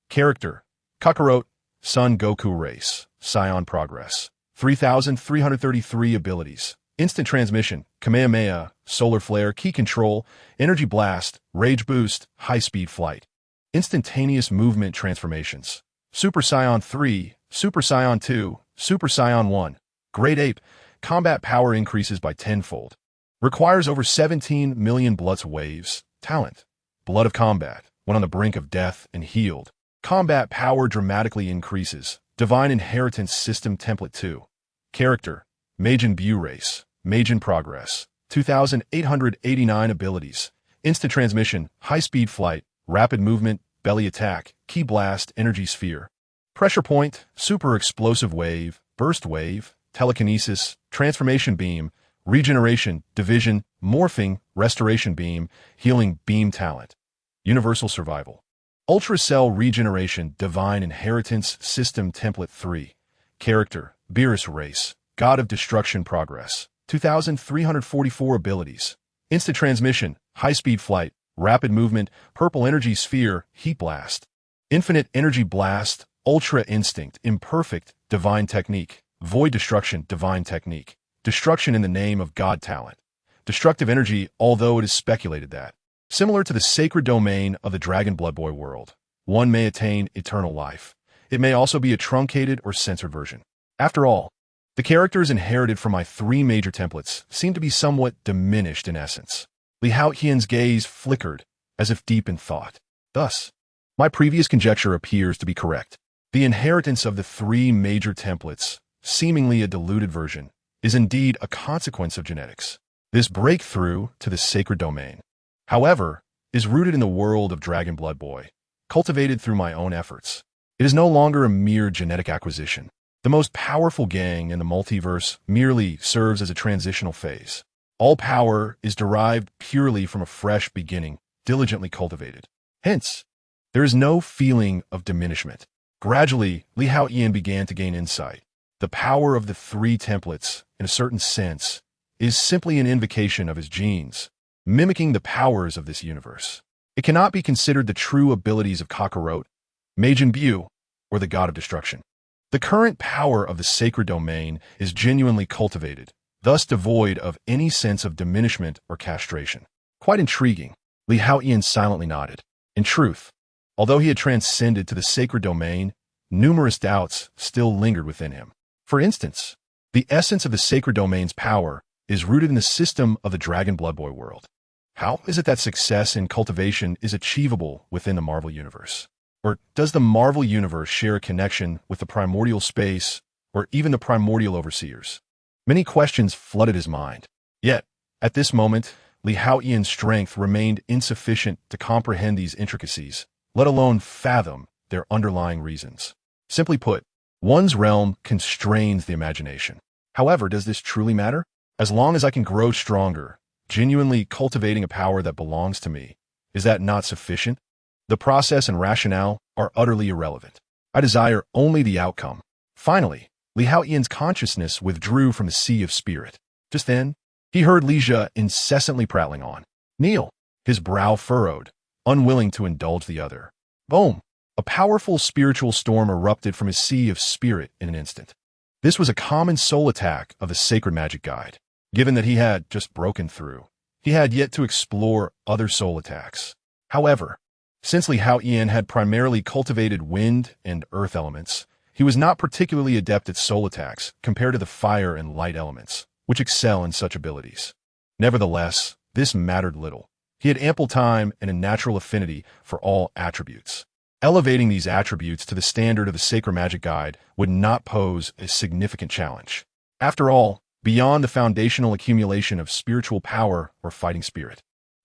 Character, Kakarot, Son Goku race, Scion progress, 3,333 abilities, instant transmission, Kamehameha, solar flare, key control, energy blast, rage boost, high-speed flight, instantaneous movement transformations, Super Scion 3, Super Scion 2, Super Scion 1, Great Ape, combat power increases by 10-fold, requires over 17 million Blood's waves, talent, Blood of combat, when on the brink of death and healed, combat power dramatically increases, divine inheritance system template 2, character, Majin Bu race, Majin progress, 2,889 abilities, instant transmission, high-speed flight, rapid movement, belly attack, key blast, energy sphere, pressure point, super explosive wave, burst wave, telekinesis, transformation beam, regeneration, division, morphing, restoration beam, healing beam talent, universal survival, ultra cell regeneration, divine inheritance system template 3, character, Beerus race, god of destruction progress, 2,344 abilities, instant transmission, high-speed flight, rapid movement, purple energy sphere, heat blast, infinite energy blast, ultra instinct, imperfect, divine technique, void destruction, divine technique, destruction in the name of God talent, destructive energy, although it is speculated that, similar to the sacred domain of the Dragon Blood Boy world, one may attain eternal life. It may also be a truncated or censored version. After all, the characters inherited from my 3 major templates seem to be somewhat diminished in essence. Haotian's gaze flickered, as if deep in thought. Thus, my previous conjecture appears to be correct. The inheritance of the 3 major templates, seemingly a diluted version, is indeed a consequence of genetics. This breakthrough to the sacred domain, however, is rooted in the world of Dragon Blood Boy, cultivated through my own efforts. It is no longer a mere genetic acquisition. The most powerful gang in the multiverse merely serves as a transitional phase. All power is derived purely from a fresh beginning, diligently cultivated. Hence, there is no feeling of diminishment. Gradually, Haotian began to gain insight. The power of the three templates, in a certain sense, is simply an invocation of his genes, mimicking the powers of this universe. It cannot be considered the true abilities of Kakarot, Majin Buu, or the God of Destruction. The current power of the sacred domain is genuinely cultivated, thus devoid of any sense of diminishment or castration. Quite intriguing. Haotian silently nodded. In truth, although he had transcended to the sacred domain, numerous doubts still lingered within him. For instance, the essence of the sacred domain's power is rooted in the system of the Dragon Blood Boy world. How is it that success in cultivation is achievable within the Marvel Universe? Or does the Marvel Universe share a connection with the primordial space or even the primordial overseers? Many questions flooded his mind. Yet, at this moment, Haotian's strength remained insufficient to comprehend these intricacies, let alone fathom their underlying reasons. Simply put, one's realm constrains the imagination. However, does this truly matter? As long as I can grow stronger, genuinely cultivating a power that belongs to me, is that not sufficient? The process and rationale are utterly irrelevant. I desire only the outcome. Finally, Haotian's consciousness withdrew from the sea of spirit. Just then, he heard Lija incessantly prattling on. Kneel, his brow furrowed, unwilling to indulge the other. Boom! A powerful spiritual storm erupted from his sea of spirit in an instant. This was a common soul attack of the Sacred Magic Guide. Given that he had just broken through, he had yet to explore other soul attacks. However, since Haotian had primarily cultivated wind and earth elements, he was not particularly adept at soul attacks compared to the fire and light elements, which excel in such abilities. Nevertheless, this mattered little. He had ample time and a natural affinity for all attributes. Elevating these attributes to the standard of the Sacred Magic Guide would not pose a significant challenge. After all, beyond the foundational accumulation of spiritual power or fighting spirit,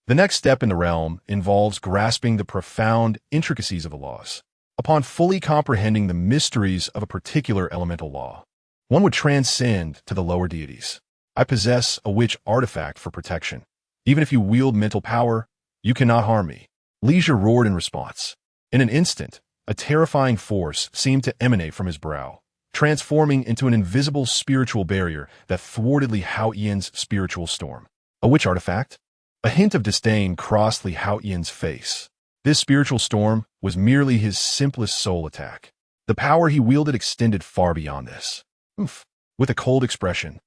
the next step in the realm involves grasping the profound intricacies of the laws. Upon fully comprehending the mysteries of a particular elemental law, one would transcend to the lower deities. I possess a witch artifact for protection. Even if you wield mental power, you cannot harm me. Lija roared in response. In an instant, a terrifying force seemed to emanate from his brow, transforming into an invisible spiritual barrier that thwarted Haotian's spiritual storm. A witch artifact? A hint of disdain crossed Haotian's face. This spiritual storm was merely his simplest soul attack. The power he wielded extended far beyond this. With a cold expression,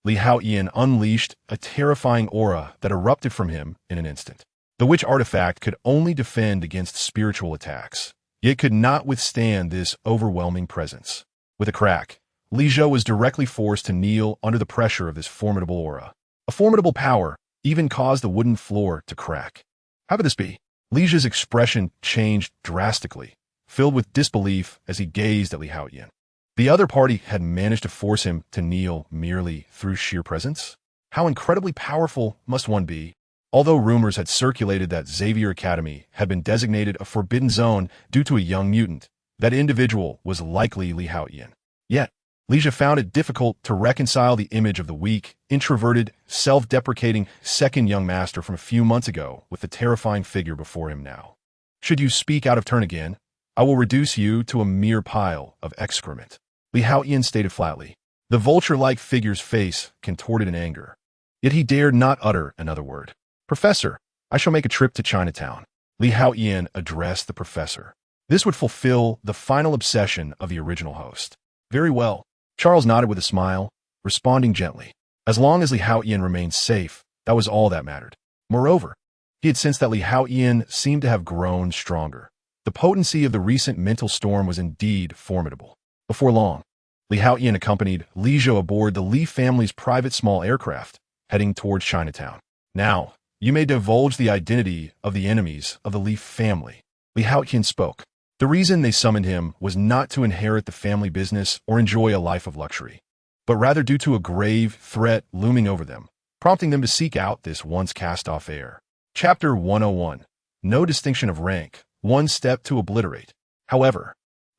Haotian unleashed a terrifying aura that erupted from him in an instant. The witch artifact could only defend against spiritual attacks, yet could not withstand this overwhelming presence. With a crack, Lija was directly forced to kneel under the pressure of this formidable aura. A formidable power even caused the wooden floor to crack. How could this be? Lija's expression changed drastically, filled with disbelief as he gazed at Haotian. The other party had managed to force him to kneel merely through sheer presence? How incredibly powerful must one be? Although rumors had circulated that Xavier Academy had been designated a forbidden zone due to a young mutant, that individual was likely Haotian. Yet, Lija found it difficult to reconcile the image of the weak, introverted, self-deprecating second young master from a few months ago with the terrifying figure before him now. Should you speak out of turn again, I will reduce you to a mere pile of excrement. Haotian stated flatly. The vulture-like figure's face contorted in anger. Yet he dared not utter another word. Professor, I shall make a trip to Chinatown. Haotian addressed the professor. This would fulfill the final obsession of the original host. Very well. Charles nodded with a smile, responding gently. As long as Haotian remained safe, that was all that mattered. Moreover, he had sensed that Haotian seemed to have grown stronger. The potency of the recent mental storm was indeed formidable. Before long, Haotian accompanied Lija aboard the Li family's private small aircraft, heading towards Chinatown. Now, you may divulge the identity of the enemies of the Li family. Haotian spoke. The reason they summoned him was not to inherit the family business or enjoy a life of luxury, but rather due to a grave threat looming over them, prompting them to seek out this once cast-off heir. Chapter 101. No distinction of rank, one step to obliterate. However,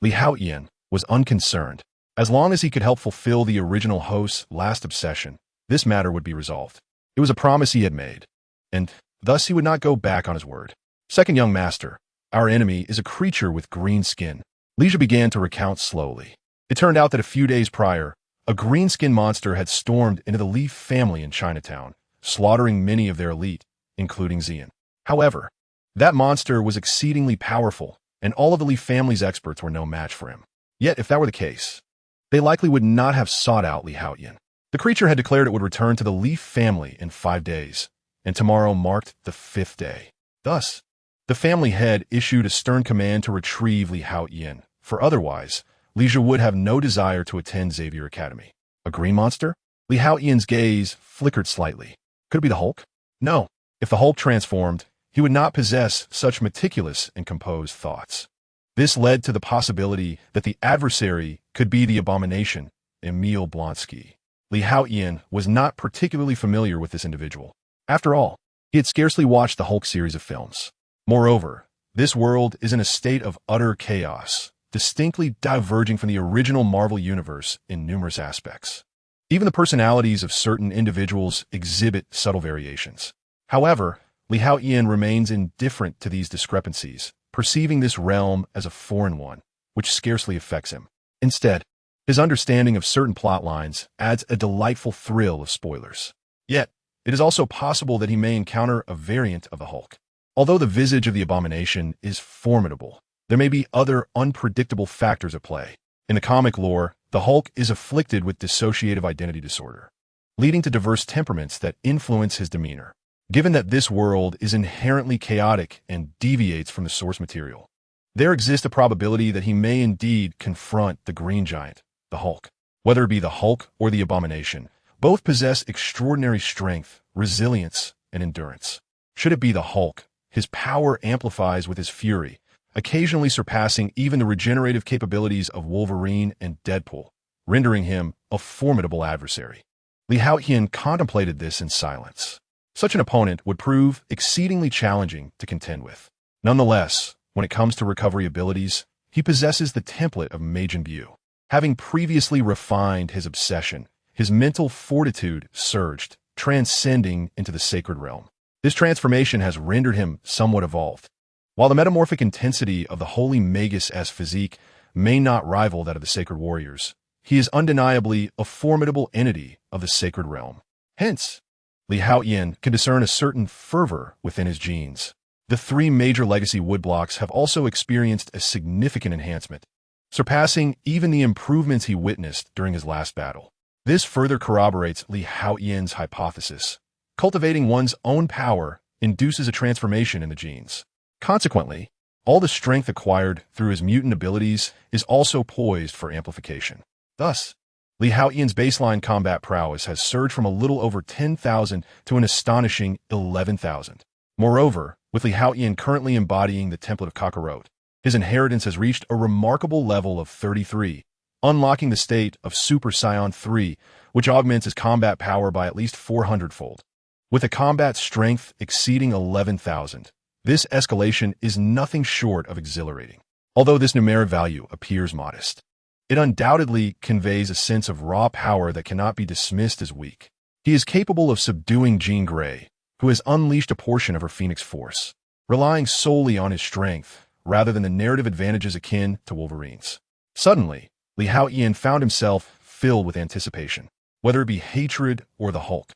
Li Haotian was unconcerned. As long as he could help fulfill the original host's last obsession, this matter would be resolved. It was a promise he had made, and thus he would not go back on his word. Second young master, our enemy is a creature with green skin. Leisure began to recount slowly. It turned out that a few days prior, a green-skinned monster had stormed into the Leaf family in Chinatown, slaughtering many of their elite, including Xian. However, that monster was exceedingly powerful, and all of the Leaf family's experts were no match for him. Yet, if that were the case, they likely would not have sought out Li Haotian. The creature had declared it would return to the Leaf family in 5 days, and tomorrow marked the 5th day. Thus, the family head issued a stern command to retrieve Li Haotian, for otherwise, Leisure would have no desire to attend Xavier Academy. A green monster? Li Haotian's gaze flickered slightly. Could it be the Hulk? No. If the Hulk transformed, he would not possess such meticulous and composed thoughts. This led to the possibility that the adversary could be the abomination, Emil Blonsky. Li Haotian was not particularly familiar with this individual. After all, he had scarcely watched the Hulk series of films. Moreover, this world is in a state of utter chaos, distinctly diverging from the original Marvel universe in numerous aspects. Even the personalities of certain individuals exhibit subtle variations. However, Li Haotian remains indifferent to these discrepancies, perceiving this realm as a foreign one, which scarcely affects him. Instead, his understanding of certain plot lines adds a delightful thrill of spoilers. Yet, it is also possible that he may encounter a variant of the Hulk. Although the visage of the abomination is formidable, there may be other unpredictable factors at play. In the comic lore, the Hulk is afflicted with dissociative identity disorder, leading to diverse temperaments that influence his demeanor. Given that this world is inherently chaotic and deviates from the source material, there exists a probability that he may indeed confront the Green Giant, the Hulk. Whether it be the Hulk or the Abomination, both possess extraordinary strength, resilience, and endurance. Should it be the Hulk, his power amplifies with his fury, occasionally surpassing even the regenerative capabilities of Wolverine and Deadpool, rendering him a formidable adversary. Li Haotian contemplated this in silence. Such an opponent would prove exceedingly challenging to contend with. Nonetheless, when it comes to recovery abilities, he possesses the template of Mage Imbue. Having previously refined his obsession, his mental fortitude surged, transcending into the sacred realm. This transformation has rendered him somewhat evolved. While the metamorphic intensity of the holy Magus' physique may not rival that of the sacred warriors, he is undeniably a formidable entity of the sacred realm. Hence, Li Haotian can discern a certain fervor within his genes. The 3 major legacy woodblocks have also experienced a significant enhancement, surpassing even the improvements he witnessed during his last battle. This further corroborates Li Haotian's hypothesis. Cultivating one's own power induces a transformation in the genes. Consequently, all the strength acquired through his mutant abilities is also poised for amplification. Thus, Li Haotian's baseline combat prowess has surged from a little over 10,000 to an astonishing 11,000. Moreover, with Li Haotian currently embodying the template of Kakarot, his inheritance has reached a remarkable level of 33, unlocking the state of Super Saiyan 3, which augments his combat power by at least 400-fold. With a combat strength exceeding 11,000, this escalation is nothing short of exhilarating. Although this numeric value appears modest, it undoubtedly conveys a sense of raw power that cannot be dismissed as weak. He is capable of subduing Jean Grey, who has unleashed a portion of her Phoenix Force, relying solely on his strength rather than the narrative advantages akin to Wolverine's. Suddenly, Li Haotian found himself filled with anticipation, whether it be hatred or the Hulk.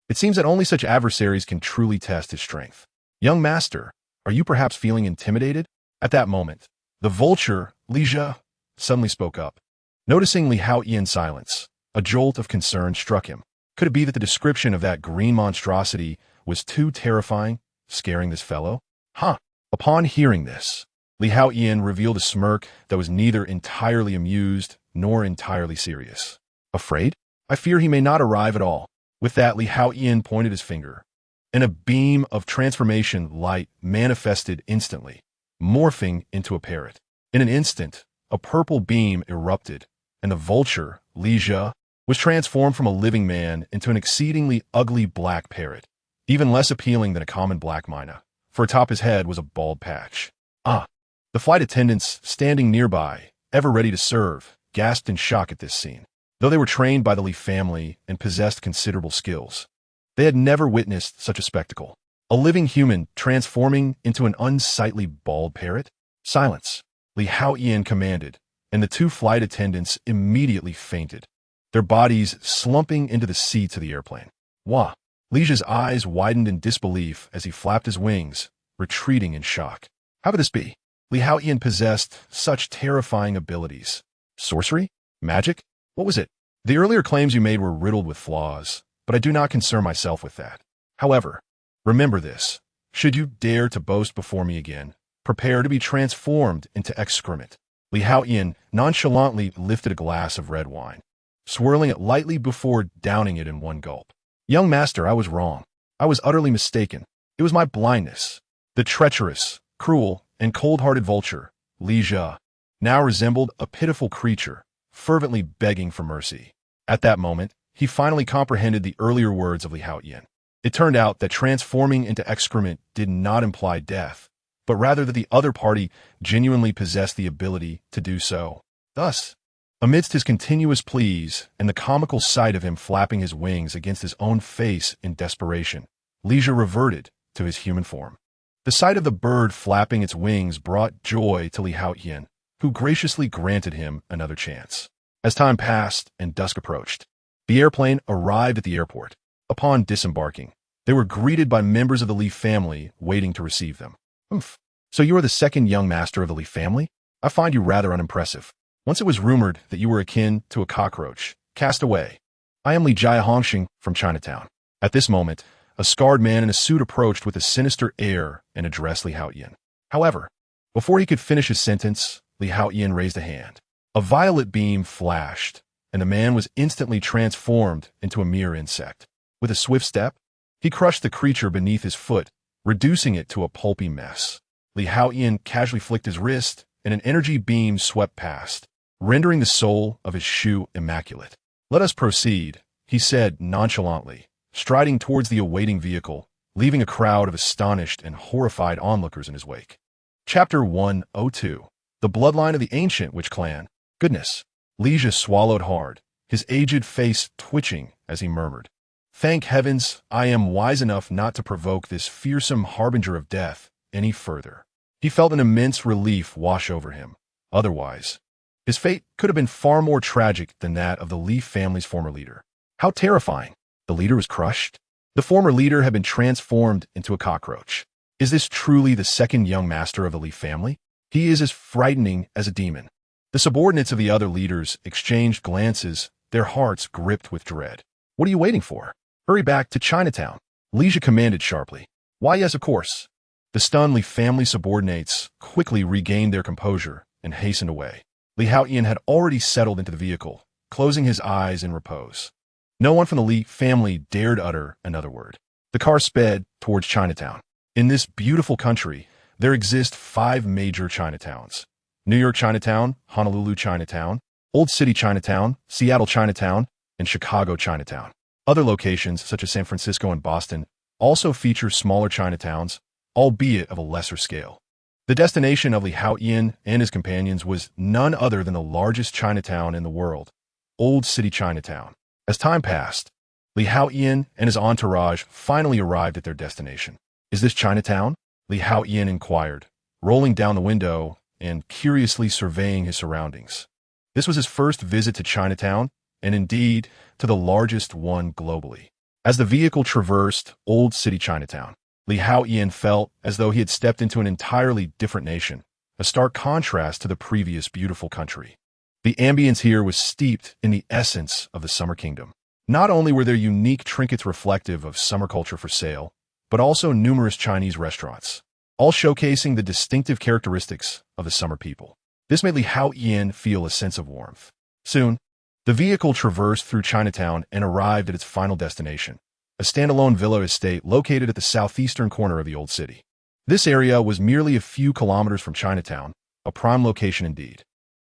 It seems that only such adversaries can truly test his strength. Young master, are you perhaps feeling intimidated? At that moment, the vulture, Lija, suddenly spoke up. Noticing Li Haotian's silence, a jolt of concern struck him. Could it be that the description of that green monstrosity was too terrifying, scaring this fellow? Upon hearing this, Li Haotian revealed a smirk that was neither entirely amused nor entirely serious. Afraid? I fear he may not arrive at all. With that, Li Haotian pointed his finger, and a beam of transformation light manifested instantly, morphing into a parrot. In an instant, a purple beam erupted, and the vulture, Lija, was transformed from a living man into an exceedingly ugly black parrot, even less appealing than a common black mina, for atop his head was a bald patch. The flight attendants standing nearby ever ready to serve, gasped in shock at this scene. Though they were trained by the Lee family and possessed considerable skills, they had never witnessed such a spectacle. A living human transforming into an unsightly bald parrot? Silence, Li Haotian commanded, and the two flight attendants immediately fainted, their bodies slumping into the seats of the airplane. Wah! Li's eyes widened in disbelief as he flapped his wings, retreating in shock. How could this be? Li Haotian possessed such terrifying abilities. Sorcery? Magic? What was it? The earlier claims you made were riddled with flaws, but I do not concern myself with that. However, remember this. Should you dare to boast before me again, prepare to be transformed into excrement. Li Haotian nonchalantly lifted a glass of red wine, swirling it lightly before downing it in one gulp. Young master, I was wrong. I was utterly mistaken. It was my blindness. The treacherous, cruel, and cold-hearted vulture, Li Jia, now resembled a pitiful creature, fervently begging for mercy. At that moment, he finally comprehended the earlier words of Li Haotian. It turned out that transforming into excrement did not imply death, but rather that the other party genuinely possessed the ability to do so. Thus, amidst his continuous pleas and the comical sight of him flapping his wings against his own face in desperation, Li Jia reverted to his human form. The sight of the bird flapping its wings brought joy to Li Haotian, who graciously granted him another chance. As time passed and dusk approached, the airplane arrived at the airport. Upon disembarking, they were greeted by members of the Li family waiting to receive them. So you are the second young master of the Li family? I find you rather unimpressive. Once it was rumored that you were akin to a cockroach, cast away. I am Li Jiahongxing from Chinatown. At this moment, a scarred man in a suit approached with a sinister air and addressed Li Haotian. However, before he could finish his sentence, Li Haotian raised a hand. A violet beam flashed, and the man was instantly transformed into a mere insect. With a swift step, he crushed the creature beneath his foot, reducing it to a pulpy mess. Li Haotian casually flicked his wrist, and an energy beam swept past, rendering the sole of his shoe immaculate. Let us proceed, he said nonchalantly, striding towards the awaiting vehicle, leaving a crowd of astonished and horrified onlookers in his wake. Chapter 102. The Bloodline of the Ancient Witch Clan. Goodness. Li Jia swallowed hard, his aged face twitching as he murmured, Thank heavens, I am wise enough not to provoke this fearsome harbinger of death any further. He felt an immense relief wash over him. Otherwise, his fate could have been far more tragic than that of the Li family's former leader. How terrifying. The leader was crushed. The former leader had been transformed into a cockroach. Is this truly the second young master of the Li family? He is as frightening as a demon. The subordinates of the other leaders exchanged glances, their hearts gripped with dread. What are you waiting for? Hurry back to Chinatown, Li Jia commanded sharply. Why, yes, of course. The stunned Li family subordinates quickly regained their composure and hastened away. Li Haotian had already settled into the vehicle, closing his eyes in repose. No one from the Li family dared utter another word. The car sped towards Chinatown. In this beautiful country, there exist 5 major Chinatowns: New York Chinatown, Honolulu Chinatown, Old City Chinatown, Seattle Chinatown, and Chicago Chinatown. Other locations, such as San Francisco and Boston, also feature smaller Chinatowns, albeit of a lesser scale. The destination of Li Haotian and his companions was none other than the largest Chinatown in the world, Old City Chinatown. As time passed, Li Haotian and his entourage finally arrived at their destination. Is this Chinatown? Li Haotian inquired, rolling down the window and curiously surveying his surroundings. This was his first visit to Chinatown, and indeed to the largest one globally. As the vehicle traversed Old City Chinatown, Li Haotian felt as though he had stepped into an entirely different nation, a stark contrast to the previous beautiful country. The ambience here was steeped in the essence of the Summer Kingdom. Not only were there unique trinkets reflective of summer culture for sale, but also numerous Chinese restaurants, all showcasing the distinctive characteristics of the summer people. This made Li Haotian feel a sense of warmth. Soon, the vehicle traversed through Chinatown and arrived at its final destination, a standalone villa estate located at the southeastern corner of the old city. This area was merely a few kilometers from Chinatown, a prime location indeed.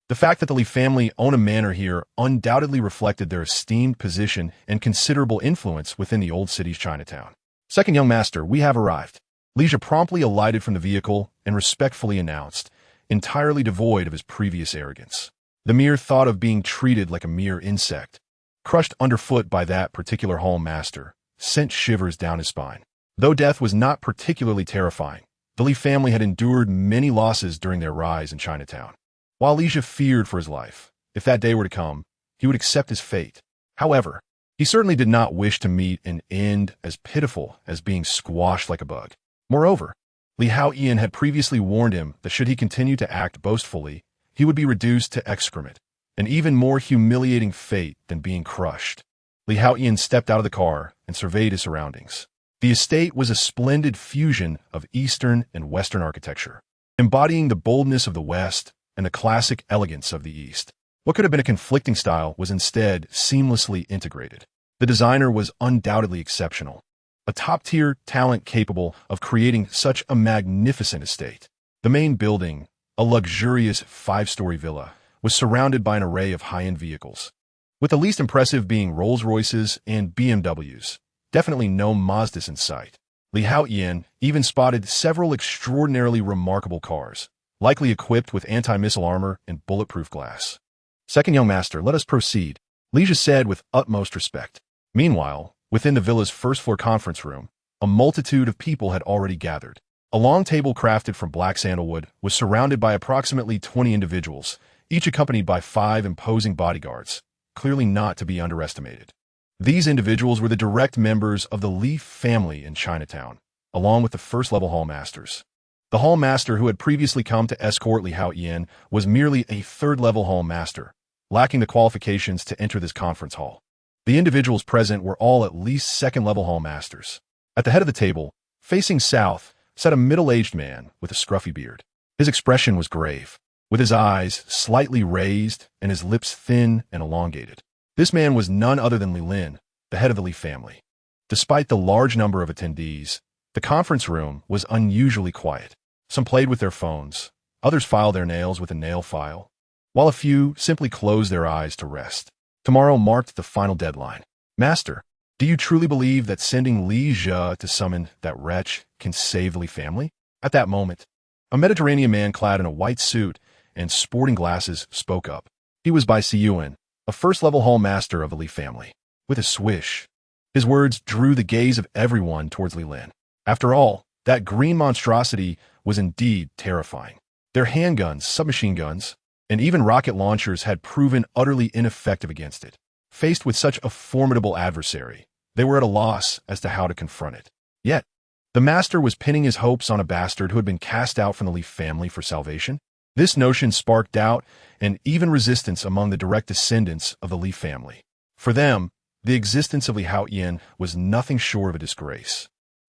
The fact that the Li family owned a manor here undoubtedly reflected their esteemed position and considerable influence within the old city's Chinatown. Second young master, we have arrived. Li Jia promptly alighted from the vehicle and respectfully announced, entirely devoid of his previous arrogance. The mere thought of being treated like a mere insect, crushed underfoot by that particular Hall Master, sent shivers down his spine. Though death was not particularly terrifying, the Lee family had endured many losses during their rise in Chinatown. While Elijah feared for his life, if that day were to come, he would accept his fate. However, he certainly did not wish to meet an end as pitiful as being squashed like a bug. Moreover, Li Haotian had previously warned him that should he continue to act boastfully, he would be reduced to excrement, an even more humiliating fate than being crushed. Li Haotian stepped out of the car and surveyed his surroundings. The estate was a splendid fusion of Eastern and Western architecture, embodying the boldness of the West and the classic elegance of the East. What could have been a conflicting style was instead seamlessly integrated. The designer was undoubtedly exceptional, a top-tier talent capable of creating such a magnificent estate. The main building, a luxurious 5-story villa, was surrounded by an array of high-end vehicles, with the least impressive being Rolls-Royces and BMWs. Definitely no Mazdas in sight. Li Haotian even spotted several extraordinarily remarkable cars, likely equipped with anti-missile armor and bulletproof glass. "Second young master, let us proceed," Elijah said with utmost respect. Meanwhile, within the villa's first-floor conference room, a multitude of people had already gathered. A long table crafted from black sandalwood was surrounded by approximately 20 individuals, each accompanied by 5 imposing bodyguards, clearly not to be underestimated. These individuals were the direct members of the Lee family in Chinatown, along with the first-level Hall Masters. The Hall Master who had previously come to escort Li Haotian was merely a third-level Hall Master, lacking the qualifications to enter this conference hall. The individuals present were all at least second-level Hall Masters. At the head of the table, facing south, sat a middle-aged man with a scruffy beard. His expression was grave, with his eyes slightly raised and his lips thin and elongated. This man was none other than Li Lin, the head of the Li family. Despite the large number of attendees, the conference room was unusually quiet. Some played with their phones, others filed their nails with a nail file, while a few simply closed their eyes to rest. Tomorrow marked the final deadline. "Master, do you truly believe that sending Li Jia to summon that wretch can save the Li family?" At that moment, a Mediterranean man clad in a white suit and sporting glasses spoke up. He was Bai Siyuan, a first-level Hall Master of the Li family. With a swish, his words drew the gaze of everyone towards Li Lin. After all, that green monstrosity was indeed terrifying. Their handguns, submachine guns, and even rocket launchers had proven utterly ineffective against it. Faced with such a formidable adversary, they were at a loss as to how to confront it. Yet, the Master was pinning his hopes on a bastard who had been cast out from the Li family for salvation. This notion sparked doubt and even resistance among the direct descendants of the Li family. For them, the existence of Li Haotian was nothing short of a disgrace,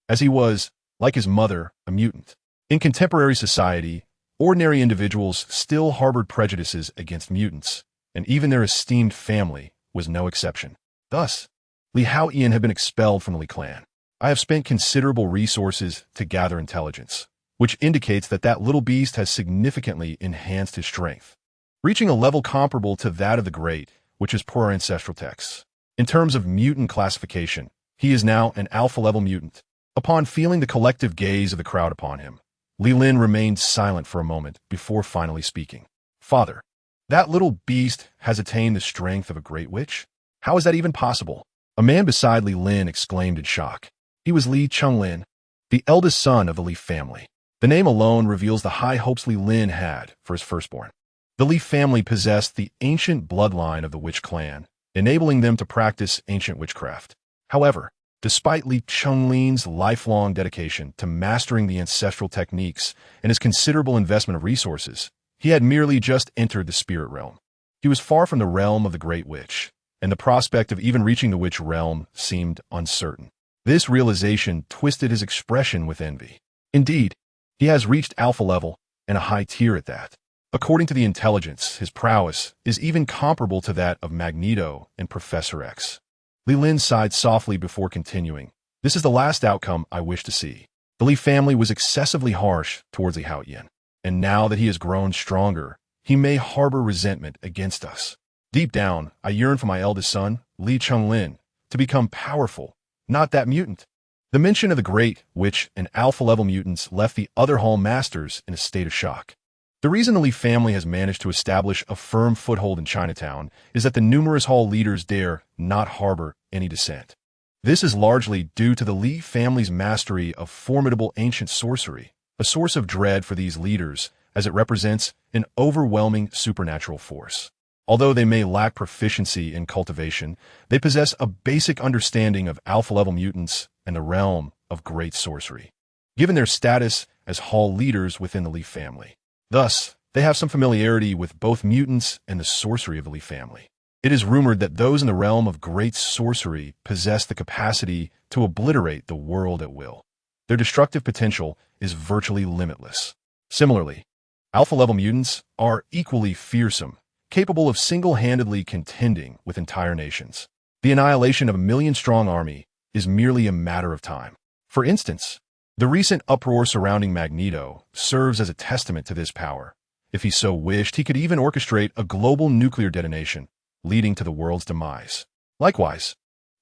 as he was, like his mother, a mutant. In contemporary society, ordinary individuals still harbored prejudices against mutants, and even their esteemed family was no exception. Thus, Li Haotian had been expelled from the Li clan. I have spent considerable resources to gather intelligence, which indicates that that little beast has significantly enhanced his strength, reaching a level comparable to that of the Great, which is per our ancestral texts. In terms of mutant classification, he is now an alpha-level mutant. Upon feeling the collective gaze of the crowd upon him, Li Lin remained silent for a moment before finally speaking. "Father, that little beast has attained the strength of a great witch? How is that even possible?" A man beside Li Lin exclaimed in shock. He was Li Chunglin, the eldest son of the Li family. The name alone reveals the high hopes Li Lin had for his firstborn. The Li family possessed the ancient bloodline of the witch clan, enabling them to practice ancient witchcraft. However, despite Li Chunglin's lifelong dedication to mastering the ancestral techniques and his considerable investment of resources, he had merely just entered the spirit realm. He was far from the realm of the Great Witch, and the prospect of even reaching the witch realm seemed uncertain. This realization twisted his expression with envy. Indeed, he has reached alpha level, and a high tier at that. According to the intelligence, his prowess is even comparable to that of Magneto and Professor X. Li Lin sighed softly before continuing. "This is the last outcome I wish to see." The Li family was excessively harsh towards Li Haotian, and now that he has grown stronger, he may harbor resentment against us. Deep down, I yearn for my eldest son, Li Chunglin, to become powerful, not that mutant. The mention of the Great Witch and alpha-level mutants left the other Hall Masters in a state of shock. The reason the Li family has managed to establish a firm foothold in Chinatown is that the numerous Hall leaders dare not harbor any dissent. This is largely due to the Li family's mastery of formidable ancient sorcery, a source of dread for these leaders as it represents an overwhelming supernatural force. Although they may lack proficiency in cultivation, they possess a basic understanding of alpha-level mutants and the realm of great sorcery, given their status as Hall leaders within the Li family. Thus, they have some familiarity with both mutants and the sorcery of the Li family. It is rumored that those in the realm of great sorcery possess the capacity to obliterate the world at will. Their destructive potential is virtually limitless. Similarly, alpha-level mutants are equally fearsome, capable of single-handedly contending with entire nations. The annihilation of a million-strong army is merely a matter of time. For instance, the recent uproar surrounding Magneto serves as a testament to this power. If he so wished, he could even orchestrate a global nuclear detonation, leading to the world's demise. Likewise,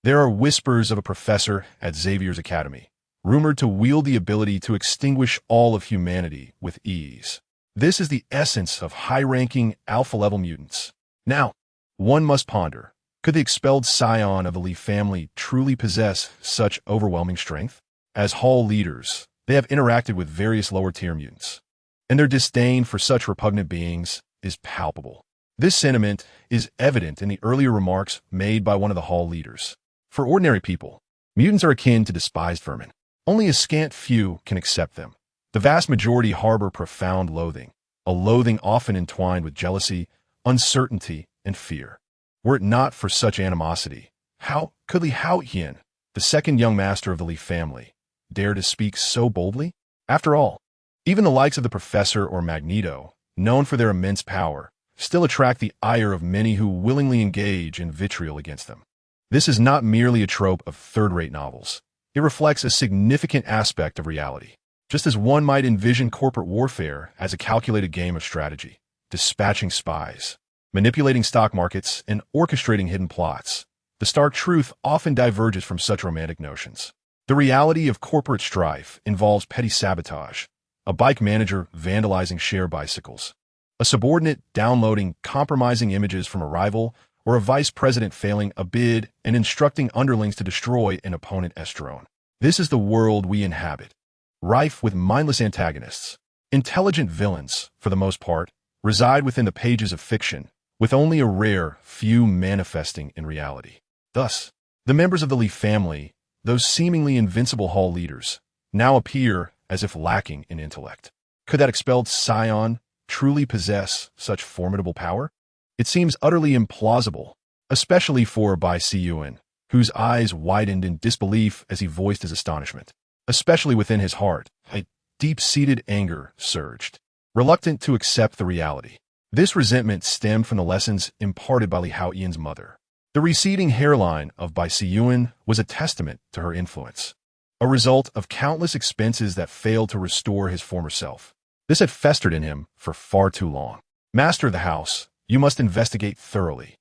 there are whispers of a professor at Xavier's academy, rumored to wield the ability to extinguish all of humanity with ease. This is the essence of high-ranking alpha-level mutants. Now, one must ponder, could the expelled scion of the Li family truly possess such overwhelming strength? As Hall leaders, they have interacted with various lower-tier mutants, and their disdain for such repugnant beings is palpable. This sentiment is evident in the earlier remarks made by one of the Hall leaders. For ordinary people, mutants are akin to despised vermin. Only a scant few can accept them. The vast majority harbor profound loathing, a loathing often entwined with jealousy, uncertainty, and fear. Were it not for such animosity, how could the Haotian, the second young master of the Li family, dare to speak so boldly? After all, even the likes of the Professor or Magneto, known for their immense power, still attract the ire of many who willingly engage in vitriol against them. This is not merely a trope of third-rate novels. It reflects a significant aspect of reality. Just as one might envision corporate warfare as a calculated game of strategy, dispatching spies, manipulating stock markets, and orchestrating hidden plots, the stark truth often diverges from such romantic notions. The reality of corporate strife involves petty sabotage, a bike manager vandalizing share bicycles, a subordinate downloading compromising images from a rival, or a vice president failing a bid and instructing underlings to destroy an opponent estrone. This is the world we inhabit, rife with mindless antagonists. Intelligent villains, for the most part, reside within the pages of fiction, with only a rare few manifesting in reality. Thus, the members of the Li family, those seemingly invincible Hall leaders, now appear as if lacking in intellect. Could that expelled scion truly possess such formidable power? It seems utterly implausible, especially for Bai Siyuan, whose eyes widened in disbelief as he voiced his astonishment. Especially within his heart, a deep-seated anger surged, reluctant to accept the reality. This resentment stemmed from the lessons imparted by Li Haotian's mother. The receding hairline of Bai Siyuan was a testament to her influence, a result of countless expenses that failed to restore his former self. This had festered in him for far too long. Master of the house, you must investigate thoroughly.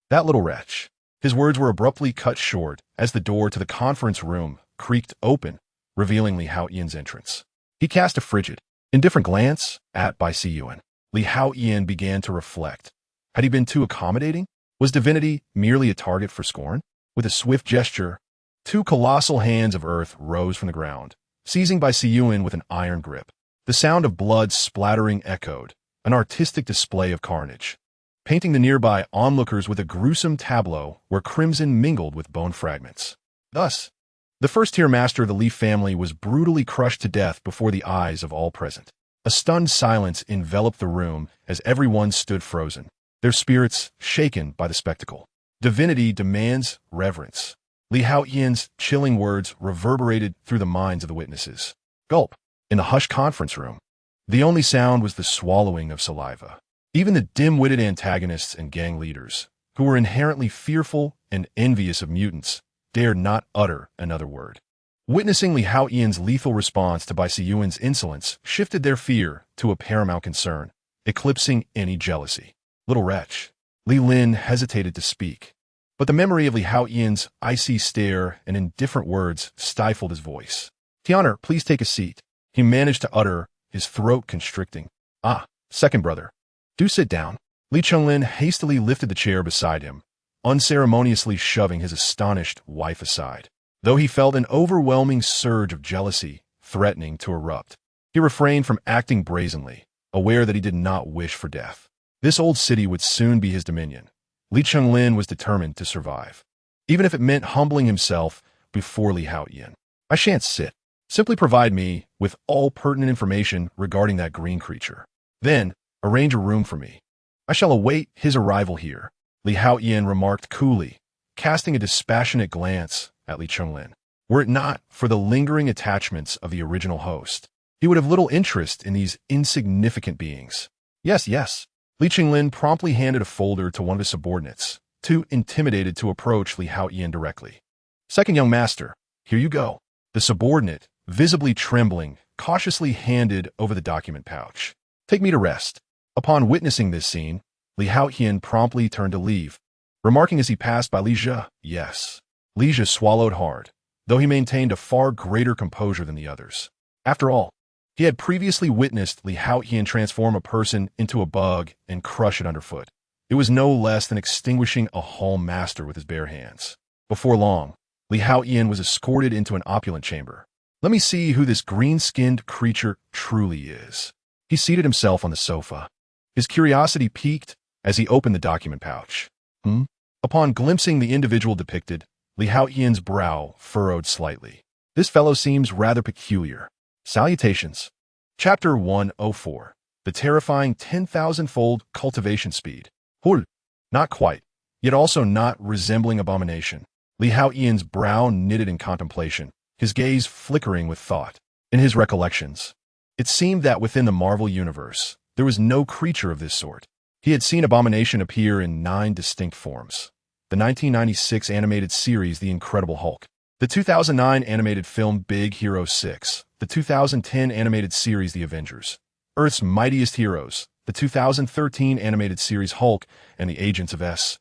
That little wretch. His words were abruptly cut short as the door to the conference room creaked open, revealing Li Haotian's entrance. He cast a frigid, indifferent glance at Bai Siyuan. Li Haotian began to reflect. Had he been too accommodating? Was divinity merely a target for scorn? With a swift gesture, two colossal hands of earth rose from the ground, seizing Bai Siyuan with an iron grip. The sound of blood splattering echoed, an artistic display of carnage, painting the nearby onlookers with a gruesome tableau where crimson mingled with bone fragments. Thus, the first-tier master of the Li family was brutally crushed to death before the eyes of all present. A stunned silence enveloped the room as everyone stood frozen, their spirits shaken by the spectacle. Divinity demands reverence. Li Haotian's chilling words reverberated through the minds of the witnesses. Gulp. In the hushed conference room, the only sound was the swallowing of saliva. Even the dim-witted antagonists and gang leaders, who were inherently fearful and envious of mutants, dared not utter another word. Witnessing Li Haotian's lethal response to Bai Siyuan's insolence shifted their fear to a paramount concern, eclipsing any jealousy. Little wretch. Li Lin hesitated to speak, but the memory of Li Haotian's icy stare and indifferent words stifled his voice. Tianer, please take a seat. He managed to utter, his throat constricting. Ah, Second brother. Do sit down. Li Chunlin hastily lifted the chair beside him, unceremoniously shoving his astonished wife aside. Though he felt an overwhelming surge of jealousy threatening to erupt, he refrained from acting brazenly, aware that he did not wish for death. This old city would soon be his dominion. Li Chunlin was determined to survive, even if it meant humbling himself before Li Haotian. I shan't sit. Simply provide me with all pertinent information regarding that green creature. Then, arrange a room for me. I shall await his arrival here, Li Haotian remarked coolly, casting a dispassionate glance at Li Chunlin. Were it not for the lingering attachments of the original host, he would have little interest in these insignificant beings. Yes, yes. Li Chunlin promptly handed a folder to one of his subordinates, too intimidated to approach Li Haotian directly. Second young master, here you go. The subordinate, visibly trembling, cautiously handed over the document pouch. Take me to rest. Upon witnessing this scene, Li Haotian promptly turned to leave, remarking as he passed by Li Zhe, yes. Li Zhe swallowed hard, though he maintained a far greater composure than the others. After all, he had previously witnessed Li Haotian transform a person into a bug and crush it underfoot. It was no less than extinguishing a hall master with his bare hands. Before long, Li Haotian was escorted into an opulent chamber. Let me see who this green-skinned creature truly is. He seated himself on the sofa. His curiosity piqued as he opened the document pouch. Upon glimpsing the individual depicted, Li Haotian's brow furrowed slightly. This fellow seems rather peculiar. Salutations. Chapter 104. The terrifying 10,000-fold cultivation speed. Hul. Not quite, yet also not resembling abomination. Li Haotian's brow knitted in contemplation, his gaze flickering with thought. In his recollections, it seemed that within the Marvel universe, there was no creature of this sort. He had seen abomination appear in 9 distinct forms. The 1996 animated series The Incredible Hulk, the 2009 animated film Big Hero 6, the 2010 animated series The Avengers, Earth's Mightiest Heroes, the 2013 animated series Hulk and the Agents of S.A.S.H.,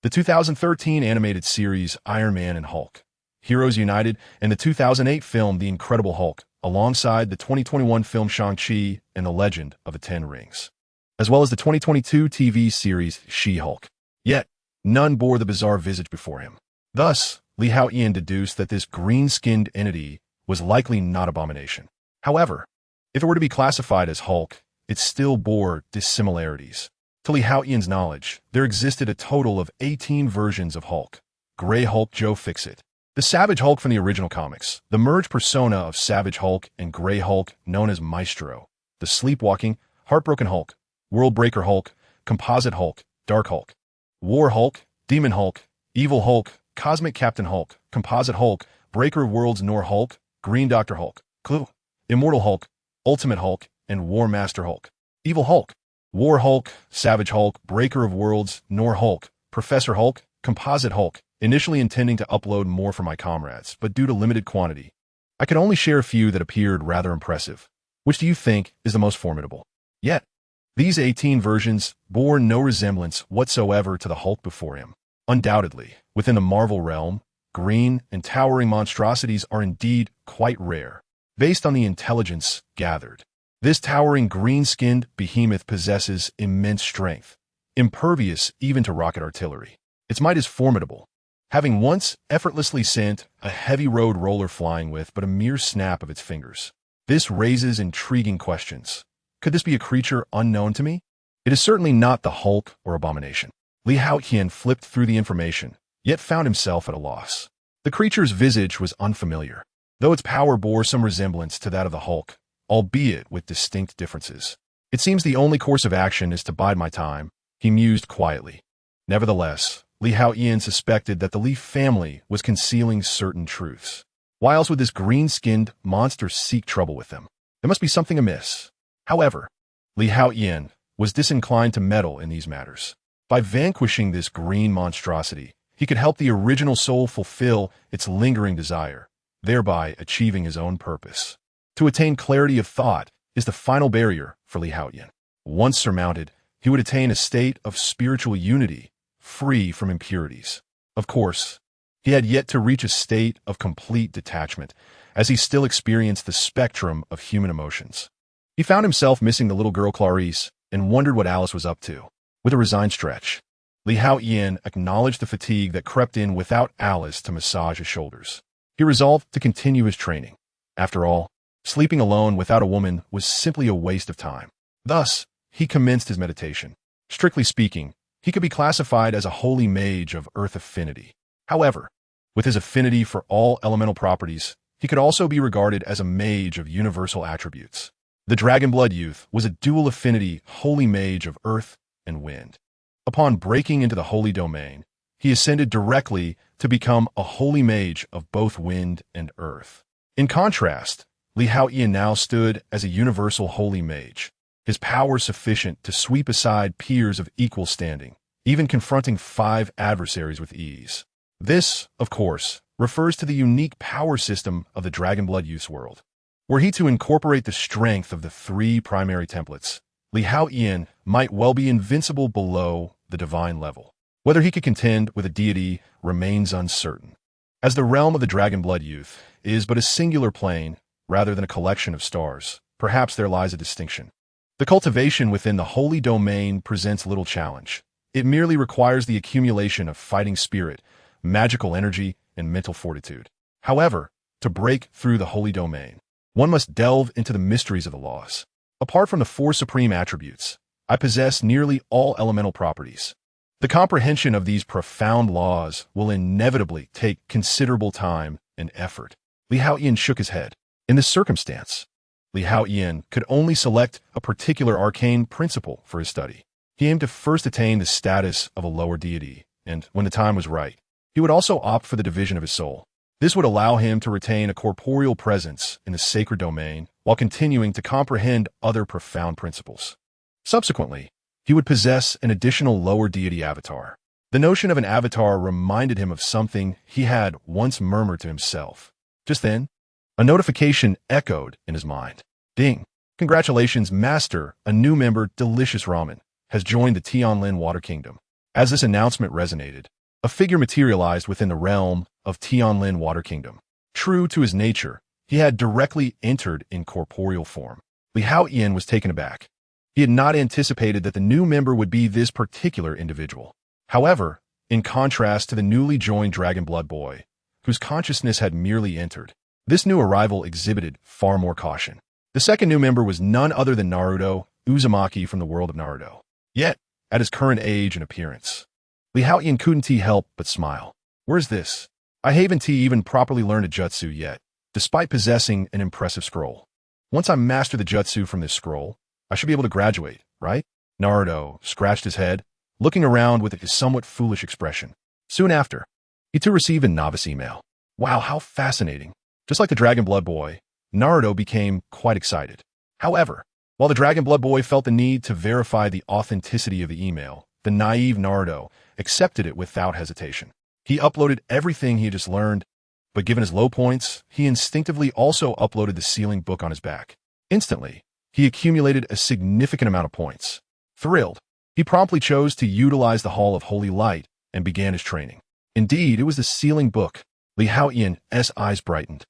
the 2013 animated series Iron Man and Hulk, Heroes United, and the 2008 film The Incredible Hulk, alongside the 2021 film Shang-Chi and the Legend of the Ten Rings, as well as the 2022 TV series She-Hulk. Yet, none bore the bizarre visage before him. Thus, Li Haotian deduced that this green-skinned entity was likely not abomination. However, if it were to be classified as Hulk, it still bore dissimilarities. To Li Haotian's knowledge, there existed a total of 18 versions of Hulk. Gray Hulk Joe Fixit, the Savage Hulk from the original comics, the merged persona of Savage Hulk and Gray Hulk known as Maestro, the Sleepwalking, Heartbroken Hulk, World Breaker Hulk, Composite Hulk, Dark Hulk, War Hulk, Demon Hulk, Evil Hulk, Cosmic Captain Hulk, Composite Hulk, Breaker of Worlds Nor Hulk, Green Doctor Hulk, Clue, Immortal Hulk, Ultimate Hulk, and War Master Hulk. Evil Hulk, War Hulk, Savage Hulk, Breaker of Worlds, Nor Hulk, Professor Hulk, Composite Hulk, initially intending to upload more for my comrades, but due to limited quantity, I could only share a few that appeared rather impressive. Which do you think is the most formidable? Yet, these 18 versions bore no resemblance whatsoever to the Hulk before him. Undoubtedly, within the Marvel realm, green and towering monstrosities are indeed quite rare, based on the intelligence gathered. This towering green-skinned behemoth possesses immense strength, impervious even to rocket artillery. Its might is formidable, having once effortlessly sent a heavy road roller flying with but a mere snap of its fingers. This raises intriguing questions. Could this be a creature unknown to me? It is certainly not the Hulk or Abomination. Li Haotian flipped through the information, yet found himself at a loss. The creature's visage was unfamiliar, though its power bore some resemblance to that of the Hulk, albeit with distinct differences. It seems the only course of action is to bide my time, he mused quietly. Nevertheless, Li Haotian suspected that the Li family was concealing certain truths. Why else would this green-skinned monster seek trouble with them? There must be something amiss. However, Li Haotian was disinclined to meddle in these matters. By vanquishing this green monstrosity, he could help the original soul fulfill its lingering desire, thereby achieving his own purpose. To attain clarity of thought is the final barrier for Li Haotian. Once surmounted, he would attain a state of spiritual unity, free from impurities. Of course, He had yet to reach a state of complete detachment, as he still experienced the spectrum of human emotions. He found himself missing the little girl Clarice and wondered what Alice was up to. With a resigned stretch, Li Haotian acknowledged the fatigue that crept in without Alice to massage his shoulders. He resolved to continue his training. After all, sleeping alone without a woman was simply a waste of time. Thus, he commenced his meditation. Strictly speaking, he could be classified as a holy mage of earth affinity. However, with his affinity for all elemental properties, he could also be regarded as a mage of universal attributes. The Dragonblood youth was a dual affinity holy mage of earth and wind. Upon breaking into the holy domain, he ascended directly to become a holy mage of both wind and earth. In contrast, Li Haotian now stood as a universal holy mage, his power sufficient to sweep aside peers of equal standing, even confronting 5 adversaries with ease. This, of course, refers to the unique power system of the Dragonblood youth's world. Were he to incorporate the strength of the 3 primary templates, Li Haotian might well be invincible below the divine level. Whether he could contend with a deity remains uncertain, as the realm of the Dragonblood youth is but a singular plane rather than a collection of stars. Perhaps there lies a distinction. The cultivation within the holy domain presents little challenge. It merely requires the accumulation of fighting spirit, magical energy, and mental fortitude. However, to break through the holy domain, one must delve into the mysteries of the laws. Apart from the 4 supreme attributes, I possess nearly all elemental properties. The comprehension of these profound laws will inevitably take considerable time and effort. Li Haotian shook his head. In this circumstance, Li Haotian could only select a particular arcane principle for his study. He aimed to first attain the status of a lower deity, and when the time was right, he would also opt for the division of his soul. This would allow him to retain a corporeal presence in the sacred domain while continuing to comprehend other profound principles. Subsequently, he would possess an additional lower deity avatar. The notion of an avatar reminded him of something he had once murmured to himself. Just then, a notification echoed in his mind. Ding! Congratulations, Master! A new member, Delicious Ramen, has joined the Tianlin Water Kingdom. As this announcement resonated, a figure materialized within the realm of Tianlin Water Kingdom. True to his nature, he had directly entered in corporeal form. Li Haotian was taken aback. He had not anticipated that the new member would be this particular individual. However, in contrast to the newly joined Dragonblood boy, whose consciousness had merely entered, this new arrival exhibited far more caution. The second new member was none other than Naruto Uzumaki from the world of Naruto. Yet, at his current age and appearance, Li Haotian couldn't help but smile. Where's this? I haven't even properly learned a jutsu yet, despite possessing an impressive scroll. Once I master the jutsu from this scroll, I should be able to graduate, right? Naruto scratched his head, looking around with a somewhat foolish expression. Soon after, he too received a novice email. Wow, how fascinating. Just like the Dragonblood boy, Naruto became quite excited. However, while the Dragonblood boy felt the need to verify the authenticity of the email, the naive Naruto accepted it without hesitation. He uploaded everything he had just learned, but given his low points, he instinctively also uploaded the sealing book on his back. Instantly, he accumulated a significant amount of points. Thrilled, he promptly chose to utilize the Hall of Holy Light and began his training. Indeed, it was the sealing book. Li Haotian's eyes brightened.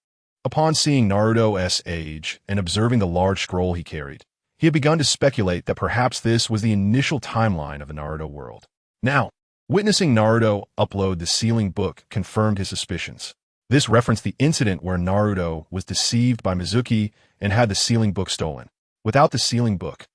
Upon seeing Naruto's age and observing the large scroll he carried, he had begun to speculate that perhaps this was the initial timeline of the Naruto world. Now, witnessing Naruto upload the sealing book confirmed his suspicions. This referenced the incident where Naruto was deceived by Mizuki and had the sealing book stolen. Without the sealing book,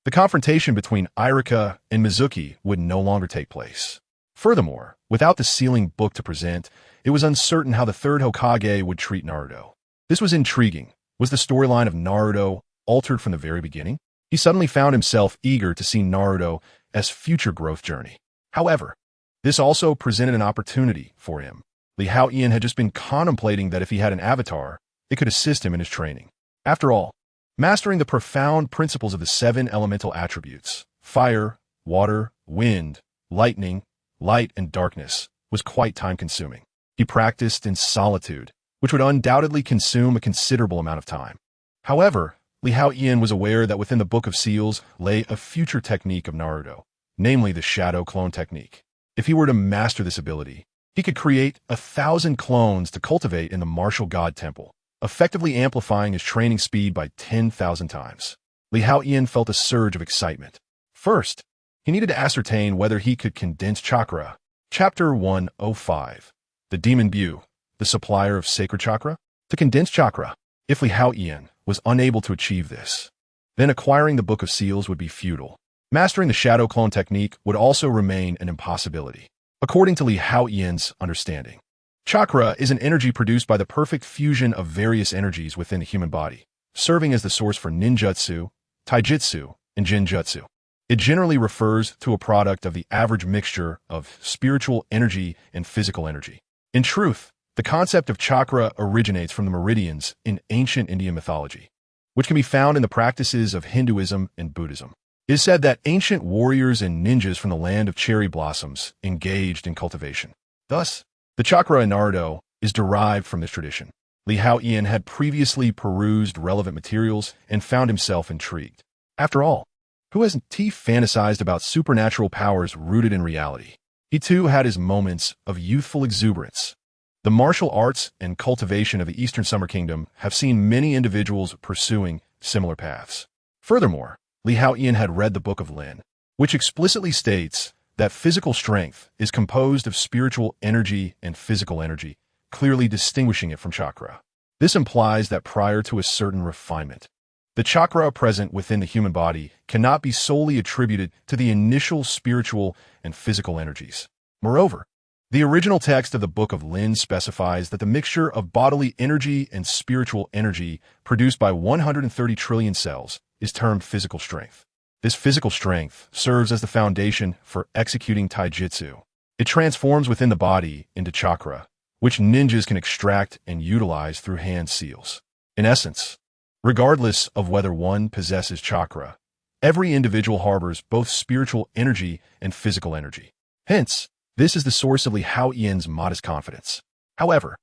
the confrontation between Irika and Mizuki would no longer take place. Furthermore, without the sealing book to present, it was uncertain how the third Hokage would treat Naruto. This was intriguing. Was the storyline of Naruto altered from the very beginning? He suddenly found himself eager to see Naruto's future growth journey. However, this also presented an opportunity for him. Li Haotian had just been contemplating that if he had an avatar, it could assist him in his training. After all, mastering the profound principles of the 7 elemental attributes, fire, water, wind, lightning, light, and darkness, was quite time-consuming. He practiced in solitude, which would undoubtedly consume a considerable amount of time. However, Li Haotian was aware that within the Book of Seals lay a future technique of Naruto, namely the Shadow Clone technique. If he were to master this ability, He could create 1,000 clones to cultivate in the martial god temple, effectively amplifying his training speed by 10,000 times. Li Haotian felt a surge of excitement. First, he needed to ascertain whether he could condense chakra. Chapter 105. The Demon Bu, the supplier of sacred chakra? To condense chakra. If Li Haotian was unable to achieve this, then acquiring the Book of Seals would be futile. Mastering the shadow clone technique would also remain an impossibility. According to Li Haotian's understanding, chakra is an energy produced by the perfect fusion of various energies within the human body, serving as the source for ninjutsu, taijutsu, and jinjutsu. It generally refers to a product of the average mixture of spiritual energy and physical energy. In truth, the concept of chakra originates from the meridians in ancient Indian mythology, which can be found in the practices of Hinduism and Buddhism. It is said that ancient warriors and ninjas from the land of cherry blossoms engaged in cultivation. Thus, the chakra in Naruto is derived from this tradition. Li Haotian had previously perused relevant materials and found himself intrigued. After all, who hasn't fantasized about supernatural powers rooted in reality? He too had his moments of youthful exuberance. The martial arts and cultivation of the Eastern Summer Kingdom have seen many individuals pursuing similar paths. Furthermore, Li Haotian had read the Book of Lin, which explicitly states that physical strength is composed of spiritual energy and physical energy, clearly distinguishing it from chakra. This implies that prior to a certain refinement, the chakra present within the human body cannot be solely attributed to the initial spiritual and physical energies. Moreover, the original text of the Book of Lin specifies that the mixture of bodily energy and spiritual energy produced by 130 trillion cells is termed physical strength. This physical strength serves as the foundation for executing taijutsu. It transforms within the body into chakra, which ninjas can extract and utilize through hand seals. In essence, regardless of whether one possesses chakra, every individual harbors both spiritual energy and physical energy. Hence, this is the source of Li Haotian's modest confidence. However,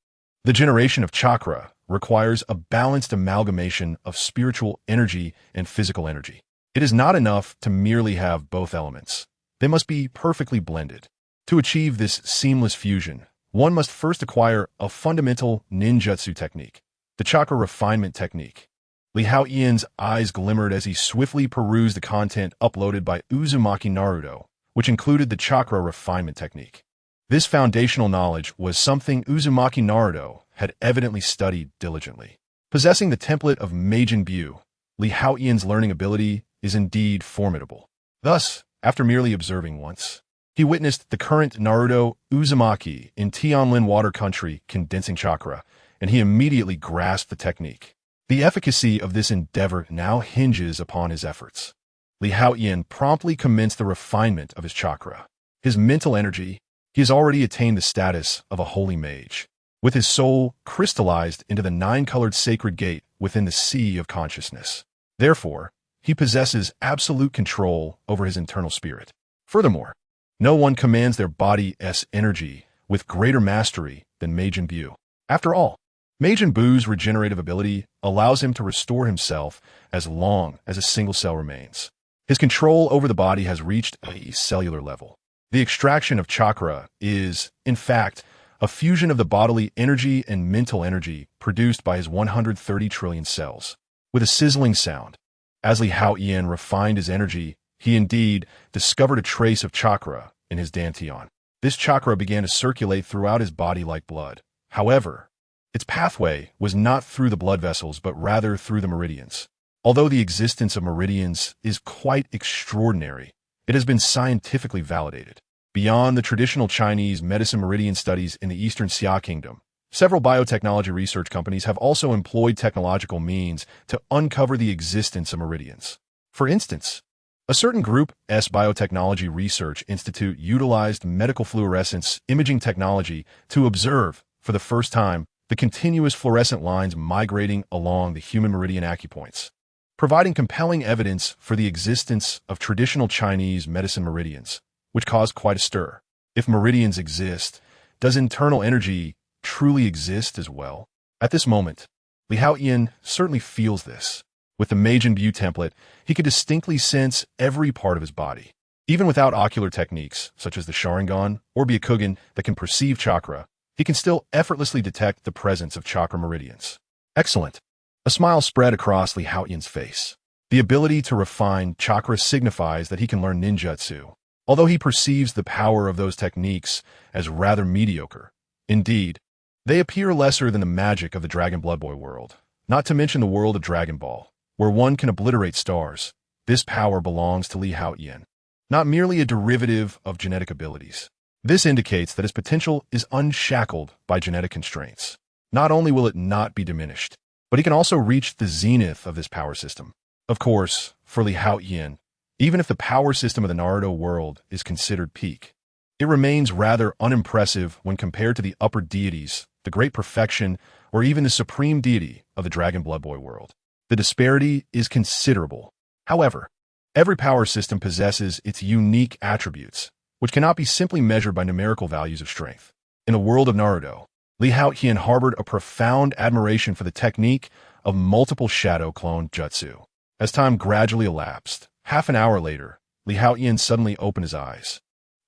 the generation of chakra requires a balanced amalgamation of spiritual energy and physical energy. It is not enough to merely have both elements. They must be perfectly blended. To achieve this seamless fusion, one must first acquire a fundamental ninjutsu technique, the chakra refinement technique. Li Haotian's eyes glimmered as he swiftly perused the content uploaded by Uzumaki Naruto, which included the chakra refinement technique. This foundational knowledge was something Uzumaki Naruto had evidently studied diligently. Possessing the template of Majin Bu, Li Haotian's learning ability is indeed formidable. Thus, after merely observing once, he witnessed the current Naruto Uzumaki in Tianlin Water Country condensing chakra, and he immediately grasped the technique. The efficacy of this endeavor now hinges upon his efforts. Li Haotian promptly commenced the refinement of his chakra. His mental energy, he has already attained the status of a holy mage, with his soul crystallized into the nine-colored sacred gate within the sea of consciousness. Therefore, he possesses absolute control over his internal spirit. Furthermore, no one commands their body's energy with greater mastery than Majin Bu. After all, Majin Bu's regenerative ability allows him to restore himself as long as a single cell remains. His control over the body has reached a cellular level. The extraction of chakra is, in fact, a fusion of the bodily energy and mental energy produced by his 130 trillion cells. With a sizzling sound, as Li Haotian refined his energy, he indeed discovered a trace of chakra in his dantian. This chakra began to circulate throughout his body like blood. However, its pathway was not through the blood vessels, but rather through the meridians. Although the existence of meridians is quite extraordinary, it has been scientifically validated. Beyond the traditional Chinese medicine meridian studies in the Eastern Xia Kingdom, several biotechnology research companies have also employed technological means to uncover the existence of meridians. For instance, a certain group's Biotechnology Research Institute utilized medical fluorescence imaging technology to observe, for the first time, the continuous fluorescent lines migrating along the human meridian acupoints, providing compelling evidence for the existence of traditional Chinese medicine meridians, which caused quite a stir. If meridians exist, does internal energy truly exist as well? At this moment, Li Haotian certainly feels this. With the Majin Bu template, he could distinctly sense every part of his body. Even without ocular techniques, such as the Sharingan or Byakugan that can perceive chakra, he can still effortlessly detect the presence of chakra meridians. Excellent. A smile spread across Li Haotian's face. The ability to refine chakra signifies that he can learn ninjutsu, although he perceives the power of those techniques as rather mediocre. Indeed, they appear lesser than the magic of the Dragon Blood Boy world, not to mention the world of Dragon Ball, where one can obliterate stars. This power belongs to Li Haotian, not merely a derivative of genetic abilities. This indicates that his potential is unshackled by genetic constraints. Not only will it not be diminished, but he can also reach the zenith of this power system. Of course, for Li Haotian, even if the power system of the Naruto world is considered peak, it remains rather unimpressive when compared to the upper deities, the great perfection, or even the supreme deity of the Dragon Blood Boy world. The disparity is considerable. However, every power system possesses its unique attributes, which cannot be simply measured by numerical values of strength. In the world of Naruto, Li Haotian harbored a profound admiration for the technique of multiple shadow clone jutsu. As time gradually elapsed, half an hour later, Li Haotian suddenly opened his eyes.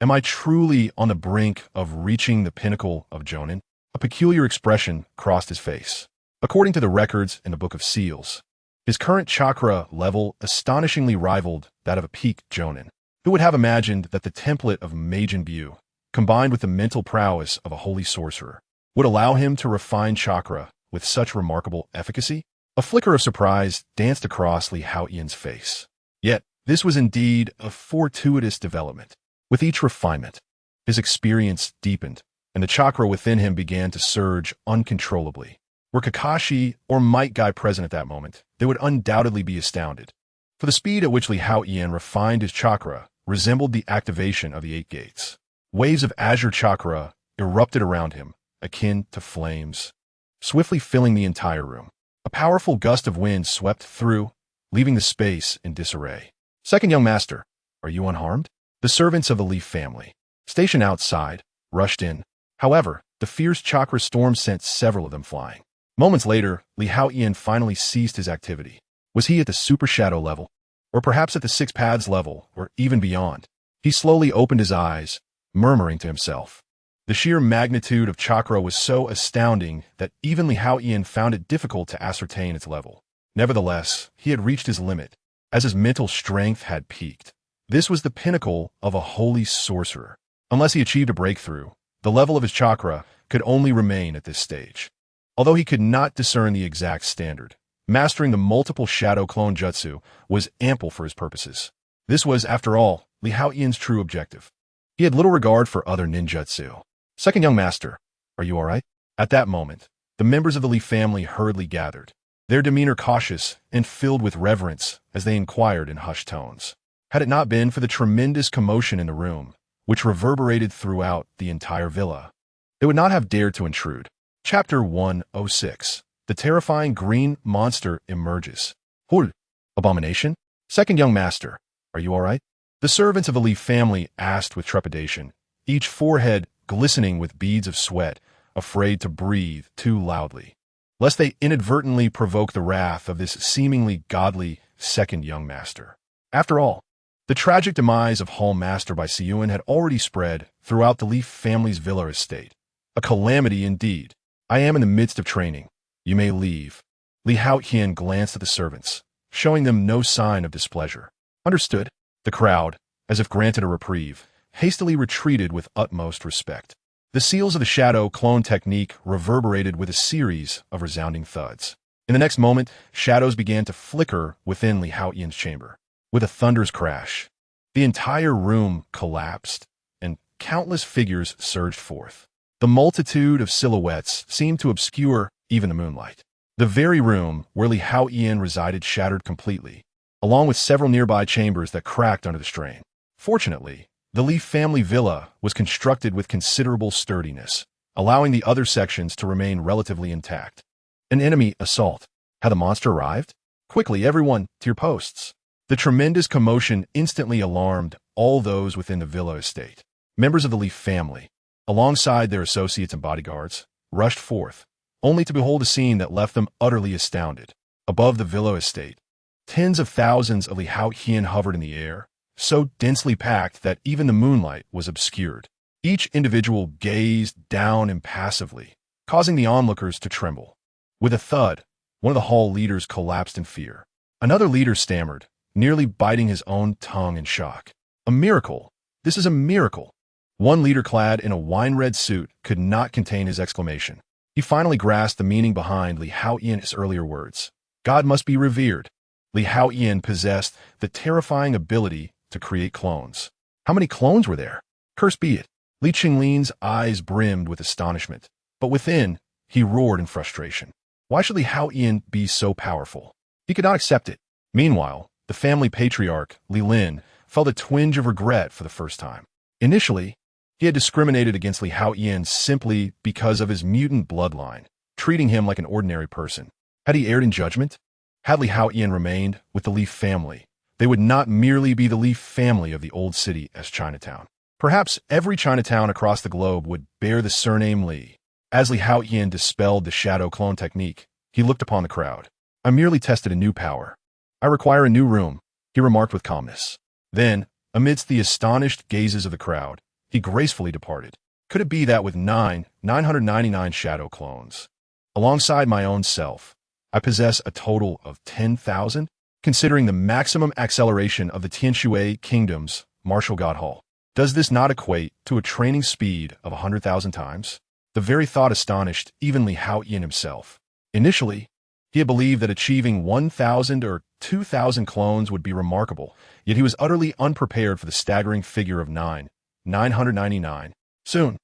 Am I truly on the brink of reaching the pinnacle of Jonin? A peculiar expression crossed his face. According to the records in the Book of Seals, his current chakra level astonishingly rivaled that of a peak Jonin. Who would have imagined that the template of Majin Buu, combined with the mental prowess of a holy sorcerer, would allow him to refine chakra with such remarkable efficacy? A flicker of surprise danced across Li Haotian's face. Yet, this was indeed a fortuitous development. With each refinement, his experience deepened, and the chakra within him began to surge uncontrollably. Were Kakashi or Might Guy present at that moment, they would undoubtedly be astounded. For the speed at which Li Haotian refined his chakra resembled the activation of the 8 gates. Waves of azure chakra erupted around him, akin to flames, swiftly filling the entire room. A powerful gust of wind swept through, leaving the space in disarray. Second young master, are you unharmed? The servants of the Leaf family, stationed outside, rushed in. However, the fierce chakra storm sent several of them flying. Moments later, Li Haotian finally ceased his activity. Was he at the super shadow level? Or perhaps at the 6 paths level, or even beyond? He slowly opened his eyes, murmuring to himself. The sheer magnitude of chakra was so astounding that even Li Haotian found it difficult to ascertain its level. Nevertheless, he had reached his limit, as his mental strength had peaked. This was the pinnacle of a holy sorcerer. Unless he achieved a breakthrough, the level of his chakra could only remain at this stage. Although he could not discern the exact standard, mastering the multiple shadow clone jutsu was ample for his purposes. This was, after all, Li Haotian's true objective. He had little regard for other ninjutsu. Second young master, are you all right? At that moment, the members of the Leaf family hurriedly gathered, their demeanor cautious and filled with reverence as they inquired in hushed tones. Had it not been for the tremendous commotion in the room, which reverberated throughout the entire villa, they would not have dared to intrude. Chapter 106. The terrifying green monster emerges. Hul! Abomination? Second young master, are you all right? The servants of the Leaf family asked with trepidation, each forehead glistening with beads of sweat, afraid to breathe too loudly, lest they inadvertently provoke the wrath of this seemingly godly second young master. After all, the tragic demise of Hall Master by Siyuan had already spread throughout the Leaf family's villa estate. A calamity indeed. I am in the midst of training. You may leave. Li Haotian glanced at the servants, showing them no sign of displeasure. Understood. The crowd, as if granted a reprieve, hastily retreated with utmost respect. The seals of the shadow clone technique reverberated with a series of resounding thuds. In the next moment, shadows began to flicker within Li Haotian's chamber. With a thunderous crash, the entire room collapsed, and countless figures surged forth. The multitude of silhouettes seemed to obscure even the moonlight. The very room where Li Haotian resided shattered completely, along with several nearby chambers that cracked under the strain. Fortunately, the Leaf family villa was constructed with considerable sturdiness, allowing the other sections to remain relatively intact. An enemy assault. Had the monster arrived? Quickly, everyone, to your posts. The tremendous commotion instantly alarmed all those within the villa estate. Members of the Leaf family, alongside their associates and bodyguards, rushed forth, only to behold a scene that left them utterly astounded. Above the villa estate, tens of thousands of Li Haotian hovered in the air, so densely packed that even the moonlight was obscured. Each individual gazed down impassively, causing the onlookers to tremble. With a thud, one of the hall leaders collapsed in fear. Another leader stammered, nearly biting his own tongue in shock. A miracle! This is a miracle! One leader clad in a wine-red suit could not contain his exclamation. He finally grasped the meaning behind Li Haotian's earlier words. God must be revered. Li Haotian possessed the terrifying ability to create clones. How many clones were there? Cursed be it. Li Qinglin's eyes brimmed with astonishment, but within, he roared in frustration. Why should Li Haotian be so powerful? He could not accept it. Meanwhile, the family patriarch, Li Lin, felt a twinge of regret for the first time. Initially, he had discriminated against Li Haotian simply because of his mutant bloodline, treating him like an ordinary person. Had he erred in judgment? Had Li Haotian remained with the Li family, they would not merely be the Li family of the old city as Chinatown. Perhaps every Chinatown across the globe would bear the surname Li. As Li Haotian dispelled the shadow clone technique, he looked upon the crowd. I merely tested a new power. I require a new room, he remarked with calmness. Then, amidst the astonished gazes of the crowd, he gracefully departed. Could it be that with 999 shadow clones, alongside my own self, I possess a total of 10,000? Considering the maximum acceleration of the Tianshui Kingdom's martial god hall, does this not equate to a training speed of 100,000 times? The very thought astonished even Li Haotian himself. Initially, he had believed that achieving 1,000 or 2,000 clones would be remarkable, yet he was utterly unprepared for the staggering figure of 999. Soon,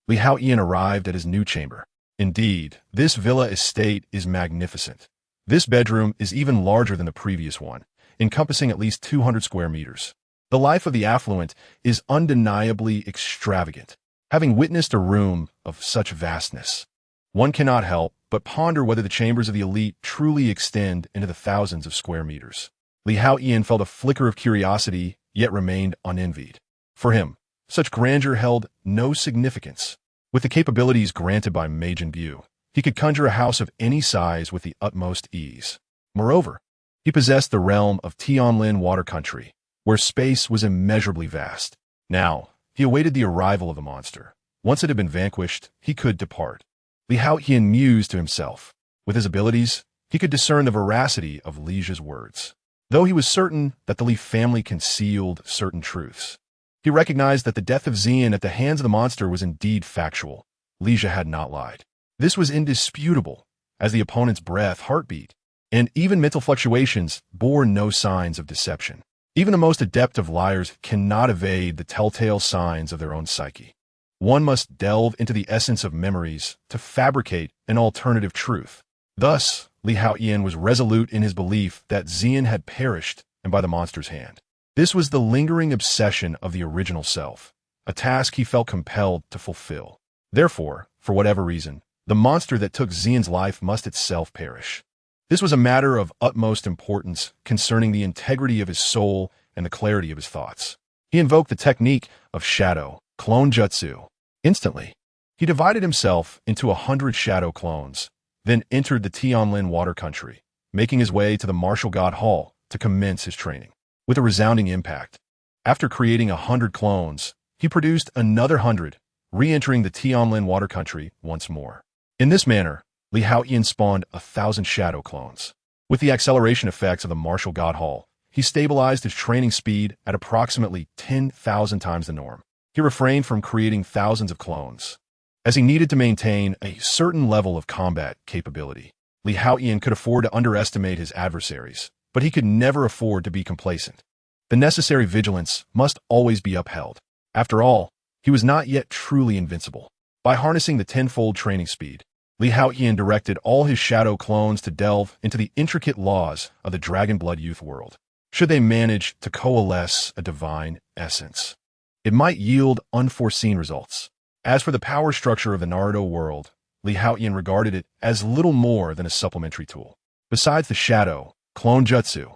Li Haotian arrived at his new chamber. Indeed, this villa estate is magnificent. This bedroom is even larger than the previous one, encompassing at least 200 square meters. The life of the affluent is undeniably extravagant. Having witnessed a room of such vastness, one cannot help but ponder whether the chambers of the elite truly extend into the thousands of square meters. Li Haotian felt a flicker of curiosity, yet remained unenvied. For him, such grandeur held no significance. With the capabilities granted by Majin Bu, he could conjure a house of any size with the utmost ease. Moreover, he possessed the realm of Tianlin Water Country, where space was immeasurably vast. Now, he awaited the arrival of the monster. Once it had been vanquished, he could depart. Li Haotian mused to himself. With his abilities, he could discern the veracity of Lija's words. Though he was certain that the Li family concealed certain truths, he recognized that the death of Xian at the hands of the monster was indeed factual. Lija had not lied. This was indisputable, as the opponent's breath, heartbeat, and even mental fluctuations bore no signs of deception. Even the most adept of liars cannot evade the telltale signs of their own psyche. One must delve into the essence of memories to fabricate an alternative truth. Thus, Li Haotian was resolute in his belief that Xian had perished and by the monster's hand. This was the lingering obsession of the original self, a task he felt compelled to fulfill. Therefore, for whatever reason, the monster that took Xian's life must itself perish. This was a matter of utmost importance concerning the integrity of his soul and the clarity of his thoughts. He invoked the technique of shadow, clone jutsu. Instantly, he divided himself into 100 shadow clones, then entered the Tianlin Water Country, making his way to the martial god hall to commence his training. With a resounding impact, after creating 100 clones, he produced another 100, re-entering the Tianlin Water Country once more. In this manner, Li Haotian spawned 1,000 shadow clones. With the acceleration effects of the martial god hall, he stabilized his training speed at approximately 10,000 times the norm. He refrained from creating thousands of clones, as he needed to maintain a certain level of combat capability. Li Haotian could afford to underestimate his adversaries, but he could never afford to be complacent. The necessary vigilance must always be upheld. After all, he was not yet truly invincible. By harnessing the tenfold training speed, Li Haotian directed all his shadow clones to delve into the intricate laws of the Dragon Blood Youth world. Should they manage to coalesce a divine essence, it might yield unforeseen results. As for the power structure of the Naruto world, Li Haotian regarded it as little more than a supplementary tool. Besides the shadow, clone jutsu,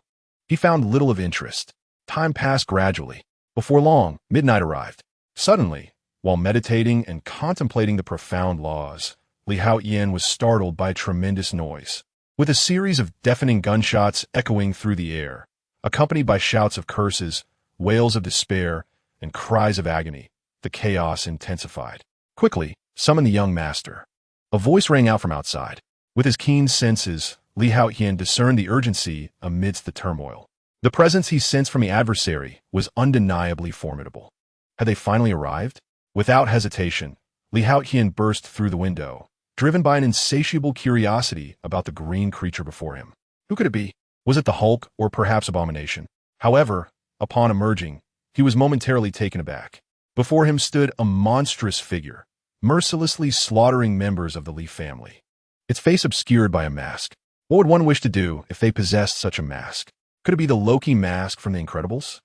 he found little of interest. Time passed gradually. Before long, midnight arrived. Suddenly, while meditating and contemplating the profound laws, Li Haotian was startled by a tremendous noise. With a series of deafening gunshots echoing through the air, accompanied by shouts of curses, wails of despair, and cries of agony. The chaos intensified. Quickly, summon the young master. A voice rang out from outside. With his keen senses, Li Haotian discerned the urgency amidst the turmoil. The presence he sensed from the adversary was undeniably formidable. Had they finally arrived? Without hesitation, Li Haotian burst through the window, driven by an insatiable curiosity about the green creature before him. Who could it be? Was it the Hulk or perhaps Abomination? However, upon emerging, he was momentarily taken aback. Before him stood a monstrous figure, mercilessly slaughtering members of the Li family. Its face obscured by a mask. What would one wish to do if they possessed such a mask? Could it be the Loki mask from The Incredibles?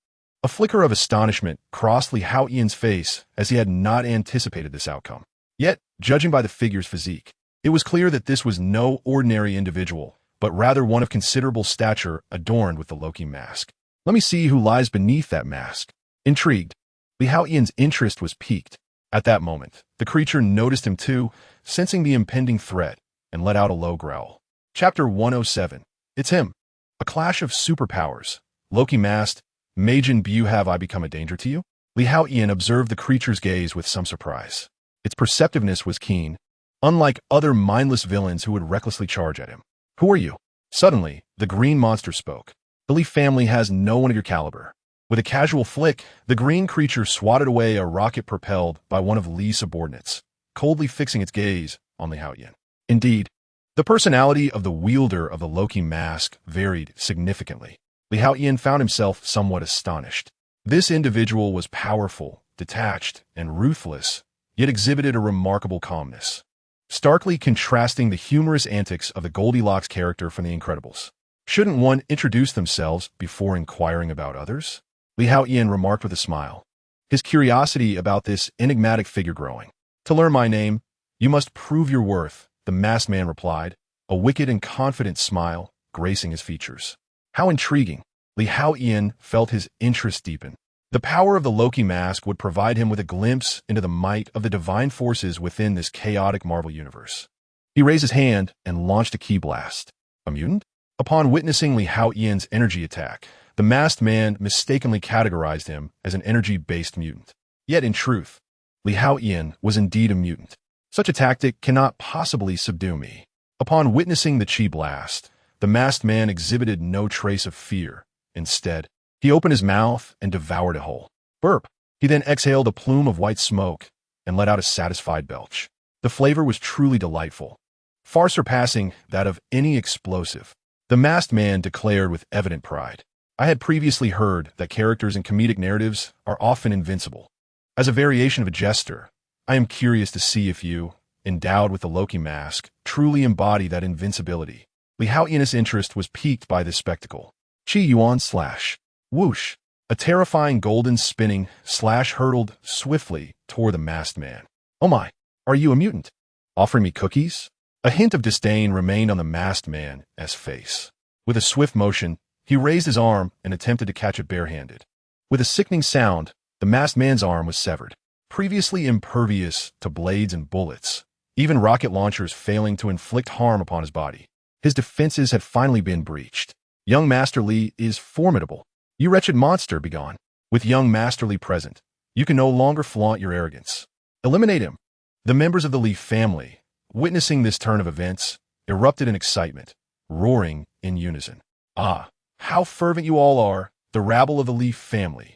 A flicker of astonishment crossed Li Haotian's face as he had not anticipated this outcome. Yet, judging by the figure's physique, it was clear that this was no ordinary individual, but rather one of considerable stature adorned with the Loki mask. Let me see who lies beneath that mask. Intrigued, Li Haotian's interest was piqued. At that moment, the creature noticed him too, sensing the impending threat, and let out a low growl. Chapter 107. It's him. A clash of superpowers. Loki masked. Majin Bu, have I become a danger to you? Li Haotian observed the creature's gaze with some surprise. Its perceptiveness was keen, unlike other mindless villains who would recklessly charge at him. Who are you? Suddenly, the green monster spoke. The Li family has no one of your caliber. With a casual flick, the green creature swatted away a rocket propelled by one of Li's subordinates, coldly fixing its gaze on Li Haotian. Indeed, the personality of the wielder of the Loki mask varied significantly. Li Haotian found himself somewhat astonished. This individual was powerful, detached, and ruthless, yet exhibited a remarkable calmness, starkly contrasting the humorous antics of the Goldilocks character from The Incredibles. Shouldn't one introduce themselves before inquiring about others? Li Haotian remarked with a smile, his curiosity about this enigmatic figure growing. To learn my name, you must prove your worth, the masked man replied, a wicked and confident smile gracing his features. How intriguing! Li Haotian felt his interest deepen. The power of the Loki mask would provide him with a glimpse into the might of the divine forces within this chaotic Marvel universe. He raised his hand and launched a ki blast. A mutant? Upon witnessing Li Haotian's energy attack, the masked man mistakenly categorized him as an energy-based mutant. Yet in truth, Li Haotian was indeed a mutant. Such a tactic cannot possibly subdue me. Upon witnessing the chi blast, the masked man exhibited no trace of fear. Instead, he opened his mouth and devoured it whole. Burp! He then exhaled a plume of white smoke and let out a satisfied belch. The flavor was truly delightful, far surpassing that of any explosive. The masked man declared with evident pride. I had previously heard that characters in comedic narratives are often invincible. As a variation of a jester, I am curious to see if you, endowed with the Loki mask, truly embody that invincibility. Li Haotian's interest was piqued by this spectacle. Chi Yuan slash. Whoosh! A terrifying golden spinning slash hurtled swiftly toward the masked man. Oh my, are you a mutant? Offering me cookies? A hint of disdain remained on the masked man's face. With a swift motion, he raised his arm and attempted to catch it barehanded. With a sickening sound, the masked man's arm was severed. Previously impervious to blades and bullets, even rocket launchers failing to inflict harm upon his body, his defenses had finally been breached. Young Master Li is formidable. You wretched monster, begone. With young Master Li present, you can no longer flaunt your arrogance. Eliminate him. The members of the Li family, witnessing this turn of events, erupted in excitement, roaring in unison. Ah, how fervent you all are, the rabble of the Li family.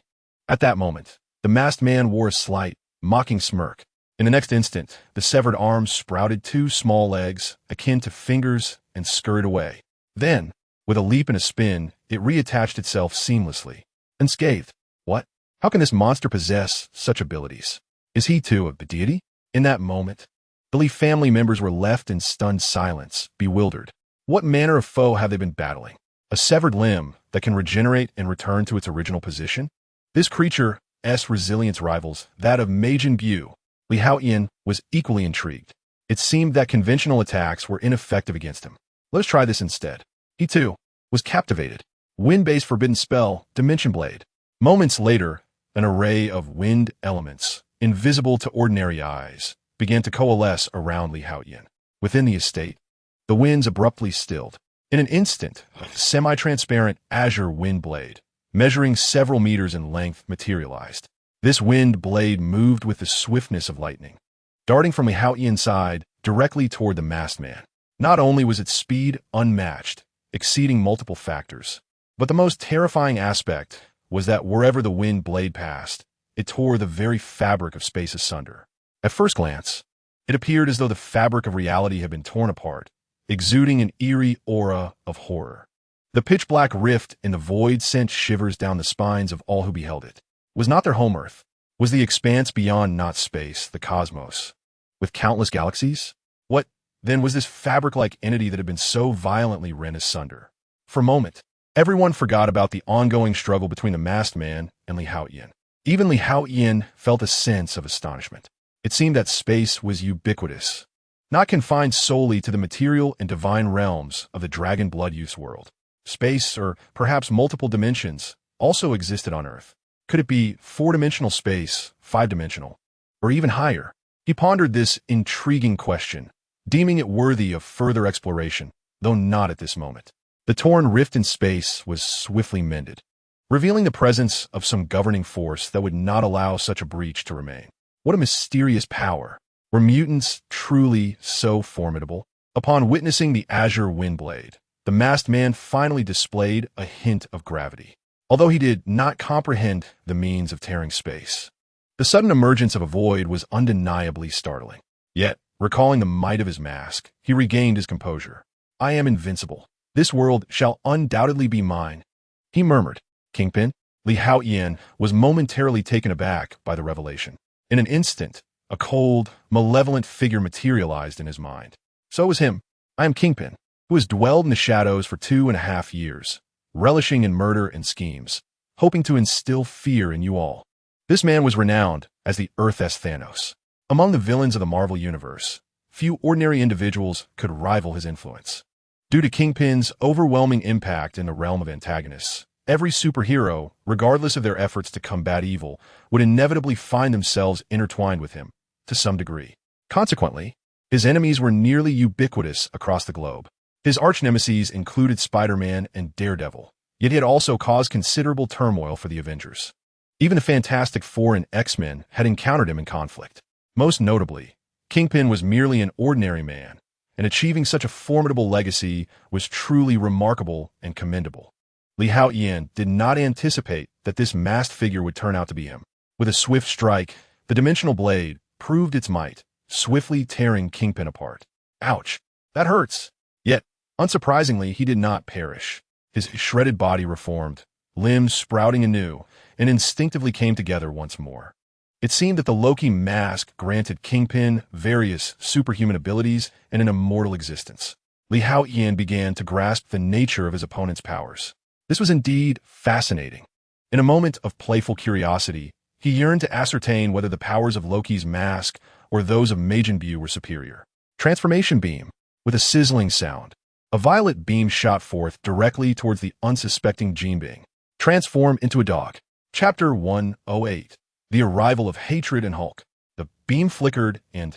At that moment, the masked man wore a slight, mocking smirk. In the next instant, the severed arm sprouted two small legs, akin to fingers, and scurried away. Then, with a leap and a spin, it reattached itself seamlessly. Unscathed. What? How can this monster possess such abilities? Is he too a deity? In that moment, the Li family members were left in stunned silence, bewildered. What manner of foe have they been battling? A severed limb that can regenerate and return to its original position? This creature's resilience rivals that of Majin Bu. Li Haotian was equally intrigued. It seemed that conventional attacks were ineffective against him. Let us try this instead. He, too, was captivated. Wind-based forbidden spell, Dimension Blade. Moments later, an array of wind elements, invisible to ordinary eyes, began to coalesce around Li Haotian. Within the estate, the winds abruptly stilled. In an instant, a semi-transparent azure wind blade, measuring several meters in length, materialized. This wind blade moved with the swiftness of lightning, darting from the Haotian side directly toward the masked man. Not only was its speed unmatched, exceeding multiple factors, but the most terrifying aspect was that wherever the wind blade passed, it tore the very fabric of space asunder. At first glance, it appeared as though the fabric of reality had been torn apart, exuding an eerie aura of horror. The pitch-black rift in the void sent shivers down the spines of all who beheld it. Was not their home Earth? Was the expanse beyond not space, the cosmos, with countless galaxies? What, then, was this fabric-like entity that had been so violently rent asunder? For a moment, everyone forgot about the ongoing struggle between the masked man and Haotian. Even Haotian felt a sense of astonishment. It seemed that space was ubiquitous, not confined solely to the material and divine realms of the dragon blood use world. Space, or perhaps multiple dimensions, also existed on Earth. Could it be four-dimensional space, five-dimensional, or even higher? He pondered this intriguing question, deeming it worthy of further exploration, though not at this moment. The torn rift in space was swiftly mended, revealing the presence of some governing force that would not allow such a breach to remain. What a mysterious power! Were mutants truly so formidable? Upon witnessing the azure windblade, the masked man finally displayed a hint of gravity, although he did not comprehend the means of tearing space. The sudden emergence of a void was undeniably startling. Yet, recalling the might of his mask, he regained his composure. "I am invincible. This world shall undoubtedly be mine," he murmured. Kingpin, Haotian, was momentarily taken aback by the revelation. In an instant, a cold, malevolent figure materialized in his mind. So was him. "I am Kingpin, who has dwelled in the shadows for 2.5 years, relishing in murder and schemes, hoping to instill fear in you all." This man was renowned as the Earth's Thanos. Among the villains of the Marvel Universe, few ordinary individuals could rival his influence. Due to Kingpin's overwhelming impact in the realm of antagonists, every superhero, regardless of their efforts to combat evil, would inevitably find themselves intertwined with him, to some degree. Consequently, his enemies were nearly ubiquitous across the globe. His arch-nemeses included Spider-Man and Daredevil, yet he had also caused considerable turmoil for the Avengers. Even the Fantastic Four and X-Men had encountered him in conflict. Most notably, Kingpin was merely an ordinary man, and achieving such a formidable legacy was truly remarkable and commendable. Haotian did not anticipate that this masked figure would turn out to be him. With a swift strike, the dimensional blade proved its might, swiftly tearing Kingpin apart. Ouch, that hurts. Yet, unsurprisingly, he did not perish. His shredded body reformed, limbs sprouting anew, and instinctively came together once more. It seemed that the Loki mask granted Kingpin various superhuman abilities and an immortal existence. Haotian began to grasp the nature of his opponent's powers. This was indeed fascinating. In a moment of playful curiosity, he yearned to ascertain whether the powers of Loki's mask or those of Majin Buu were superior. Transformation beam. With a sizzling sound, a violet beam shot forth directly towards the unsuspecting Jinbing. Transform into a dog. Chapter 108. The Arrival of Hatred and Hulk. The beam flickered and,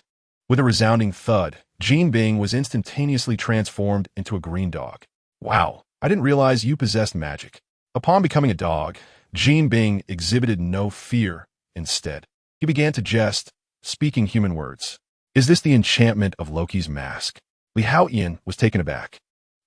with a resounding thud, Jinbing was instantaneously transformed into a green dog. "Wow, I didn't realize you possessed magic." Upon becoming a dog, Jinbing exhibited no fear. Instead, he began to jest, speaking human words. "Is this the enchantment of Loki's mask?" Haotian was taken aback.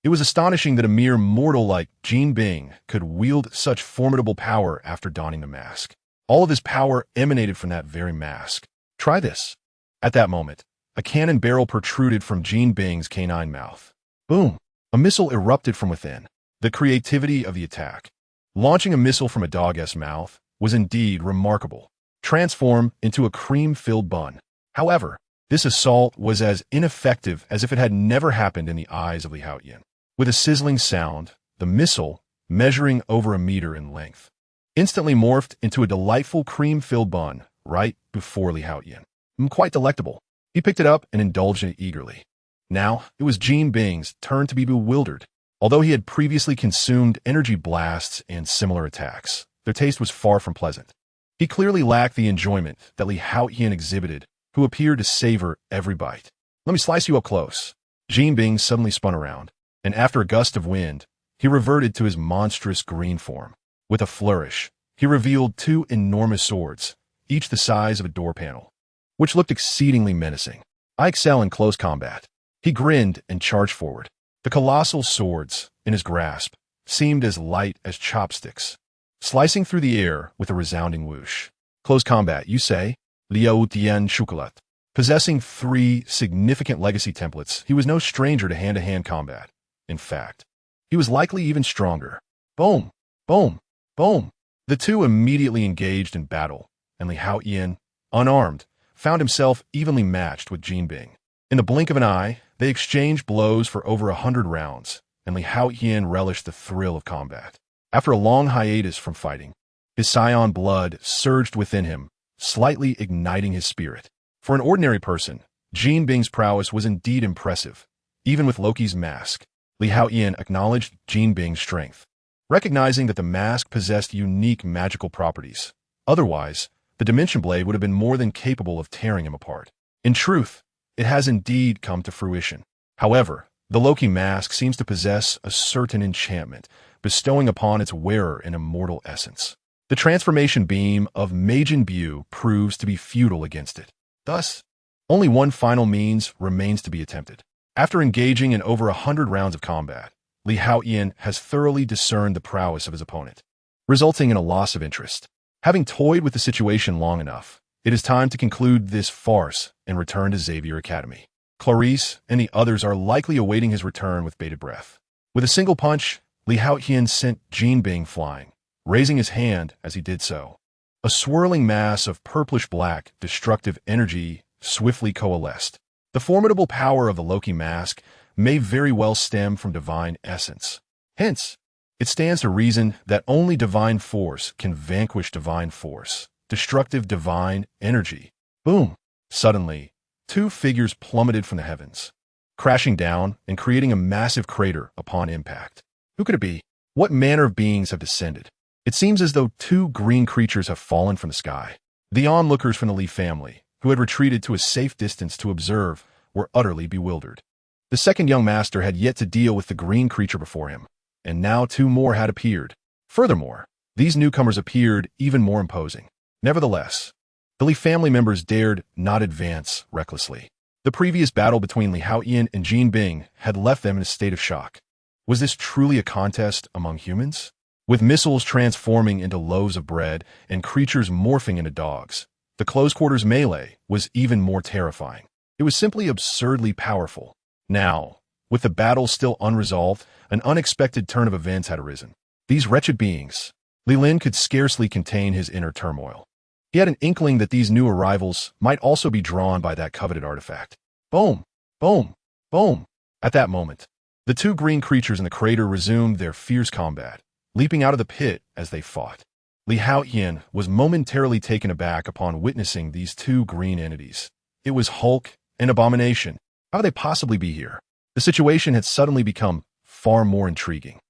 It was astonishing that a mere mortal like Jinbing could wield such formidable power after donning the mask. All of his power emanated from that very mask. "Try this." At that moment, a cannon barrel protruded from Jinbing's canine mouth. Boom! A missile erupted from within. The creativity of the attack. Launching a missile from a dog's mouth was indeed remarkable. Transform into a cream-filled bun. However, this assault was as ineffective as if it had never happened in the eyes of Haotian. With a sizzling sound, the missile, measuring over 1 meter in length, instantly morphed into a delightful cream-filled bun right before Haotian. Quite delectable. He picked it up and indulged in it eagerly. Now, it was Jinbing's turn to be bewildered. Although he had previously consumed energy blasts and similar attacks, their taste was far from pleasant. He clearly lacked the enjoyment that Haotian exhibited, who appeared to savor every bite. "Let me slice you up close." Jinbing suddenly spun around, and after a gust of wind, he reverted to his monstrous green form. With a flourish, he revealed two enormous swords, each the size of a door panel, which looked exceedingly menacing. I excel in close combat. He grinned and charged forward. The colossal swords, in his grasp, seemed as light as chopsticks, slicing through the air with a resounding whoosh. Close combat, you say? Haotian chocolat. Possessing 3 significant legacy templates, he was no stranger to hand-to-hand combat. In fact, he was likely even stronger. Boom! Boom! Boom! The two immediately engaged in battle, and Li Haotian, unarmed, found himself evenly matched with Jin Bing. In the blink of an eye, they exchanged blows for over 100 rounds, and Li Haotian relished the thrill of combat. After a long hiatus from fighting, his scion blood surged within him, slightly igniting his spirit. For an ordinary person, Jin Bing's prowess was indeed impressive. Even with Loki's mask, Li Haotian acknowledged Jin Bing's strength, recognizing that the mask possessed unique magical properties. Otherwise, the Dimension Blade would have been more than capable of tearing him apart. In truth, it has indeed come to fruition. However, the Loki mask seems to possess a certain enchantment, bestowing upon its wearer an immortal essence. The transformation beam of Majin Buu proves to be futile against it. Thus, only one final means remains to be attempted. After engaging in over 100 rounds of combat, Li Haotian has thoroughly discerned the prowess of his opponent, resulting in a loss of interest. Having toyed with the situation long enough, it is time to conclude this farce and return to Xavier Academy. Clarice and the others are likely awaiting his return with bated breath. With a single punch, Li Haotian sent Jin Bing flying, raising his hand as he did so. A swirling mass of purplish-black, destructive energy swiftly coalesced. The formidable power of the Loki mask may very well stem from divine essence. Hence, it stands to reason that only divine force can vanquish divine force, destructive divine energy. Boom! Suddenly, 2 figures plummeted from the heavens, crashing down and creating a massive crater upon impact. Who could it be? What manner of beings have descended? It seems as though 2 green creatures have fallen from the sky. The onlookers from the Lee family, who had retreated to a safe distance to observe, were utterly bewildered. The second young master had yet to deal with the green creature before him, and now 2 more had appeared. Furthermore, these newcomers appeared even more imposing. Nevertheless, the Lee family members dared not advance recklessly. The previous battle between Li Haotian and Jin Bing had left them in a state of shock. Was this truly a contest among humans? With missiles transforming into loaves of bread and creatures morphing into dogs, the close-quarters melee was even more terrifying. It was simply absurdly powerful. Now, with the battle still unresolved, an unexpected turn of events had arisen. These wretched beings, Li Lin could scarcely contain his inner turmoil. He had an inkling that these new arrivals might also be drawn by that coveted artifact. Boom! Boom! Boom! At that moment, the 2 green creatures in the crater resumed their fierce combat, leaping out of the pit as they fought. Li Haotian was momentarily taken aback upon witnessing these 2 green entities. It was Hulk and Abomination. How could they possibly be here? The situation had suddenly become far more intriguing.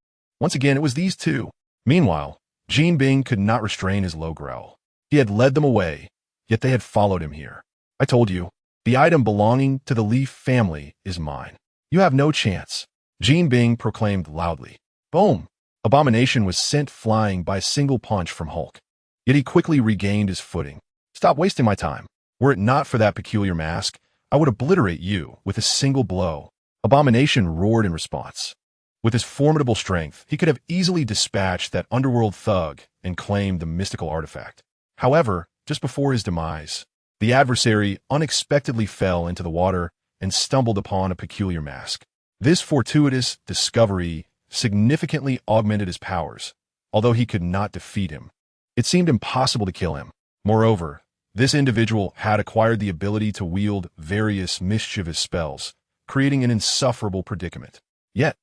Once again, it was these 2. Meanwhile, Jin Bing could not restrain his low growl. He had led them away, yet they had followed him here. I told you, the item belonging to the Lee family is mine. You have no chance, Jin Bing proclaimed loudly. Boom! Abomination was sent flying by a single punch from Hulk. Yet he quickly regained his footing. Stop wasting my time. Were it not for that peculiar mask, I would obliterate you with a single blow. Abomination roared in response. With his formidable strength, he could have easily dispatched that underworld thug and claimed the mystical artifact. However, just before his demise, the adversary unexpectedly fell into the water and stumbled upon a peculiar mask. This fortuitous discovery significantly augmented his powers, although he could not defeat him. It seemed impossible to kill him. Moreover, this individual had acquired the ability to wield various mischievous spells, creating an insufferable predicament. Yet,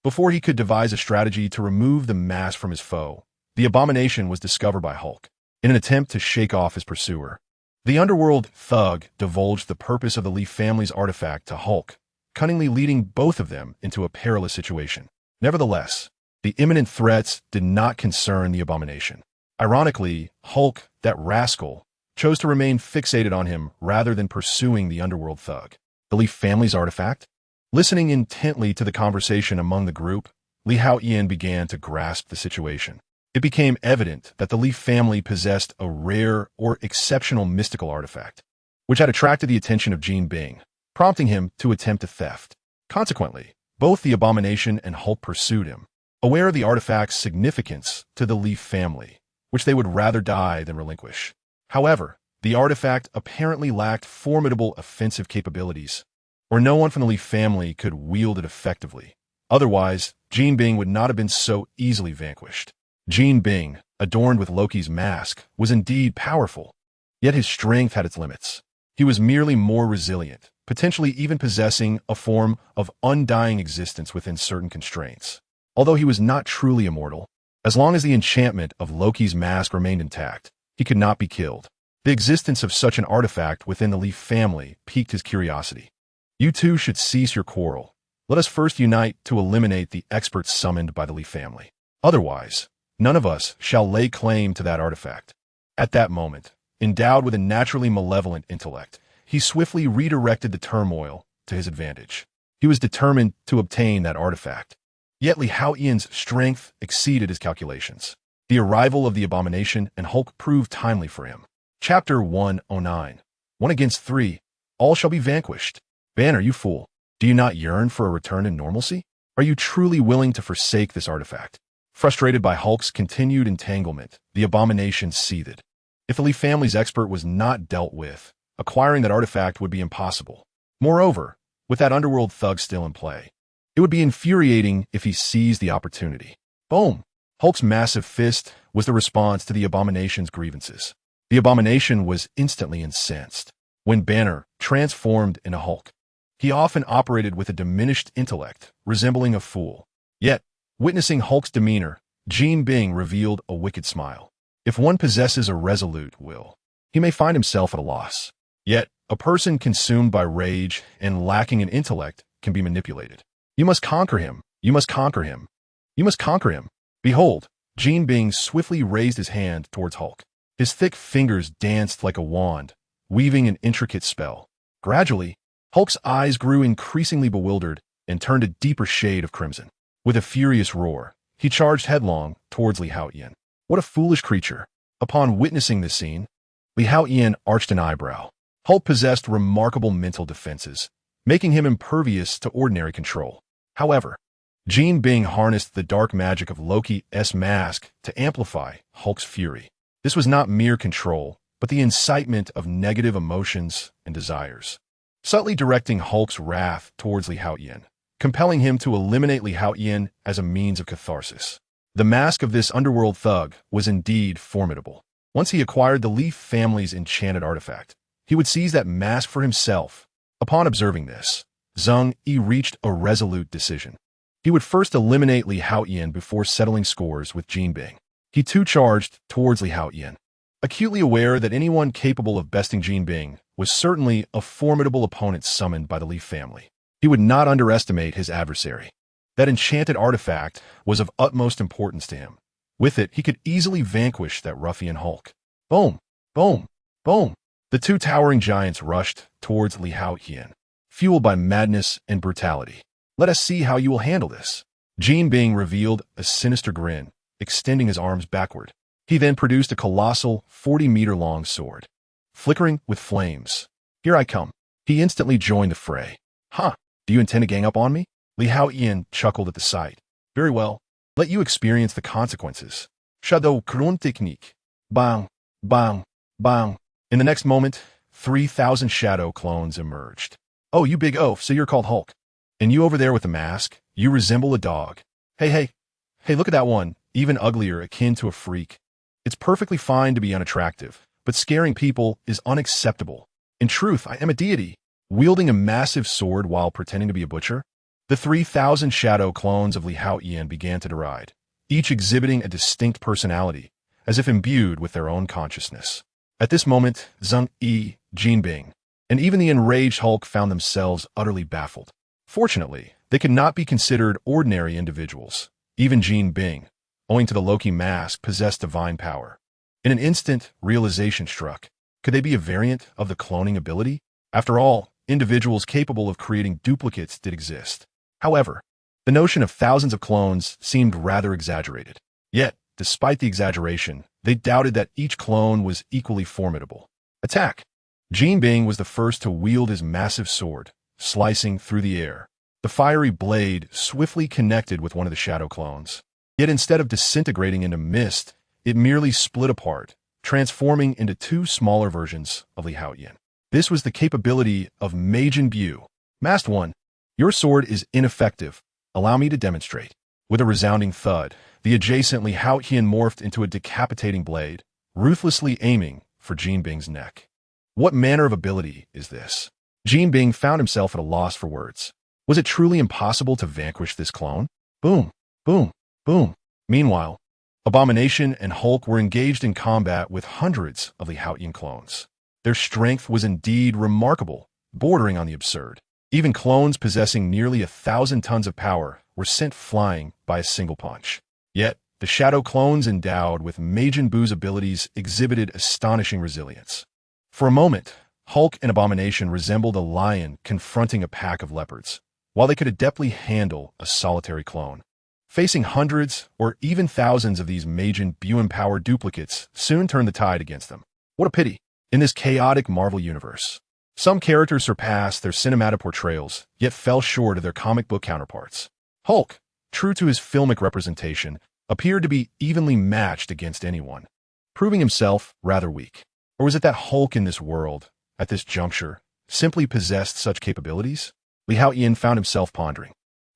before he could devise a strategy to remove the mask from his foe, the abomination was discovered by Hulk. In an attempt to shake off his pursuer, the underworld thug divulged the purpose of the Lee family's artifact to Hulk, cunningly leading both of them into a perilous situation. Nevertheless, the imminent threats did not concern the abomination. Ironically, Hulk, that rascal, chose to remain fixated on him rather than pursuing the underworld thug. The Lee family's artifact? Listening intently to the conversation among the group, Li Haotian began to grasp the situation. it became evident that the Leaf family possessed a rare or exceptional mystical artifact, which had attracted the attention of Jean Bing, prompting him to attempt a theft. Consequently, both the Abomination and Hulk pursued him, aware of the artifact's significance to the Leaf family, which they would rather die than relinquish. However, the artifact apparently lacked formidable offensive capabilities, or no one from the Leaf family could wield it effectively. Otherwise, Jean Bing would not have been so easily vanquished. Jean Bing, adorned with Loki's mask, was indeed powerful, yet his strength had its limits. He was merely more resilient, potentially even possessing a form of undying existence within certain constraints. Although he was not truly immortal, as long as the enchantment of Loki's mask remained intact, he could not be killed. The existence of such an artifact within the Leaf family piqued his curiosity. You two should cease your quarrel. Let us first unite to eliminate the experts summoned by the Leaf family. Otherwise, none of us shall lay claim to that artifact. At that moment, endowed with a naturally malevolent intellect, he swiftly redirected the turmoil to his advantage. He was determined to obtain that artifact. Yet Li Haotian's strength exceeded his calculations. The arrival of the Abomination and Hulk proved timely for him. Chapter 109. 1 against 3. All shall be vanquished. Banner, you fool. Do you not yearn for a return to normalcy? Are you truly willing to forsake this artifact? Frustrated by Hulk's continued entanglement, the Abomination seethed. If the Leaf family's expert was not dealt with, acquiring that artifact would be impossible. Moreover, with that underworld thug still in play, it would be infuriating if he seized the opportunity. Boom! Hulk's massive fist was the response to the Abomination's grievances. The Abomination was instantly incensed. When Banner transformed into Hulk, he often operated with a diminished intellect, resembling a fool. Yet, witnessing Hulk's demeanor, Jean Bing revealed a wicked smile. If one possesses a resolute will, he may find himself at a loss. Yet, a person consumed by rage and lacking in intellect can be manipulated. You must conquer him. You must conquer him. You must conquer him. Behold, Jean Bing swiftly raised his hand towards Hulk. His thick fingers danced like a wand, weaving an intricate spell. Gradually, Hulk's eyes grew increasingly bewildered and turned a deeper shade of crimson. With a furious roar, he charged headlong towards Li Haotian. What a foolish creature. Upon witnessing this scene, Li Haotian arched an eyebrow. Hulk possessed remarkable mental defenses, making him impervious to ordinary control. However, Jean Bing harnessed the dark magic of Loki's mask to amplify Hulk's fury. This was not mere control, but the incitement of negative emotions and desires, subtly directing Hulk's wrath towards Li Haotian, compelling him to eliminate Li Haotian as a means of catharsis. The mask of this underworld thug was indeed formidable. Once he acquired the Leaf family's enchanted artifact, he would seize that mask for himself. Upon observing this, Zhang Yi reached a resolute decision. He would first eliminate Li Haotian before settling scores with Jean Bing. He too charged towards Li Haotian, acutely aware that anyone capable of besting Jean Bing was certainly a formidable opponent summoned by the Leaf family. He would not underestimate his adversary. That enchanted artifact was of utmost importance to him. With it, he could easily vanquish that ruffian Hulk. Boom! Boom! Boom! The two towering giants rushed towards Li Haotian, fueled by madness and brutality. Let us see how you will handle this. Jean Bing revealed a sinister grin, extending his arms backward. He then produced a colossal 40-meter-long sword, flickering with flames. Here I come. He instantly joined the fray. Huh, do you intend to gang up on me? Li Haotian chuckled at the sight. Very well. Let you experience the consequences. Shadow Krun technique. Bang, bang, bang. In the next moment, 3,000 shadow clones emerged. Oh, you big oaf, so you're called Hulk. And you over there with the mask, you resemble a dog. Hey, look at that one, even uglier, akin to a freak. It's perfectly fine to be unattractive, but scaring people is unacceptable. In truth, I am a deity, wielding a massive sword while pretending to be a butcher. The 3,000 shadow clones of Li Haotian began to deride, each exhibiting a distinct personality, as if imbued with their own consciousness. At this moment, Zhang Yi, Jean Bing, and even the enraged Hulk found themselves utterly baffled. Fortunately, they could not be considered ordinary individuals. Even Jean Bing, owing to the Loki mask, possessed divine power. In an instant, realization struck. Could they be a variant of the cloning ability? After all, individuals capable of creating duplicates did exist. However, the notion of thousands of clones seemed rather exaggerated. Yet, despite the exaggeration, they doubted that each clone was equally formidable. Attack! Jean Bing was the first to wield his massive sword, slicing through the air. The fiery blade swiftly connected with one of the shadow clones. Yet instead of disintegrating into mist, it merely split apart, transforming into two smaller versions of Li Haotian. This was the capability of Magneto. Masked One, your sword is ineffective. Allow me to demonstrate. With a resounding thud, the adjacent Li Haotian morphed into a decapitating blade, ruthlessly aiming for Jean Bing's neck. What manner of ability is this? Jean Bing found himself at a loss for words. Was it truly impossible to vanquish this clone? Boom, boom, boom. Meanwhile, Abomination and Hulk were engaged in combat with hundreds of Li Haotian clones. Their strength was indeed remarkable, bordering on the absurd. Even clones possessing nearly 1,000 tons of power were sent flying by a single punch. Yet, the shadow clones endowed with Magneto's abilities exhibited astonishing resilience. For a moment, Hulk and Abomination resembled a lion confronting a pack of leopards, while they could adeptly handle a solitary clone. Facing hundreds or even thousands of these Magneto-empowered duplicates soon turned the tide against them. What a pity! In this chaotic Marvel universe, some characters surpassed their cinematic portrayals, yet fell short of their comic book counterparts. Hulk, true to his filmic representation, appeared to be evenly matched against anyone, proving himself rather weak. Or was it that Hulk in this world, at this juncture, simply possessed such capabilities? Li Haotian found himself pondering.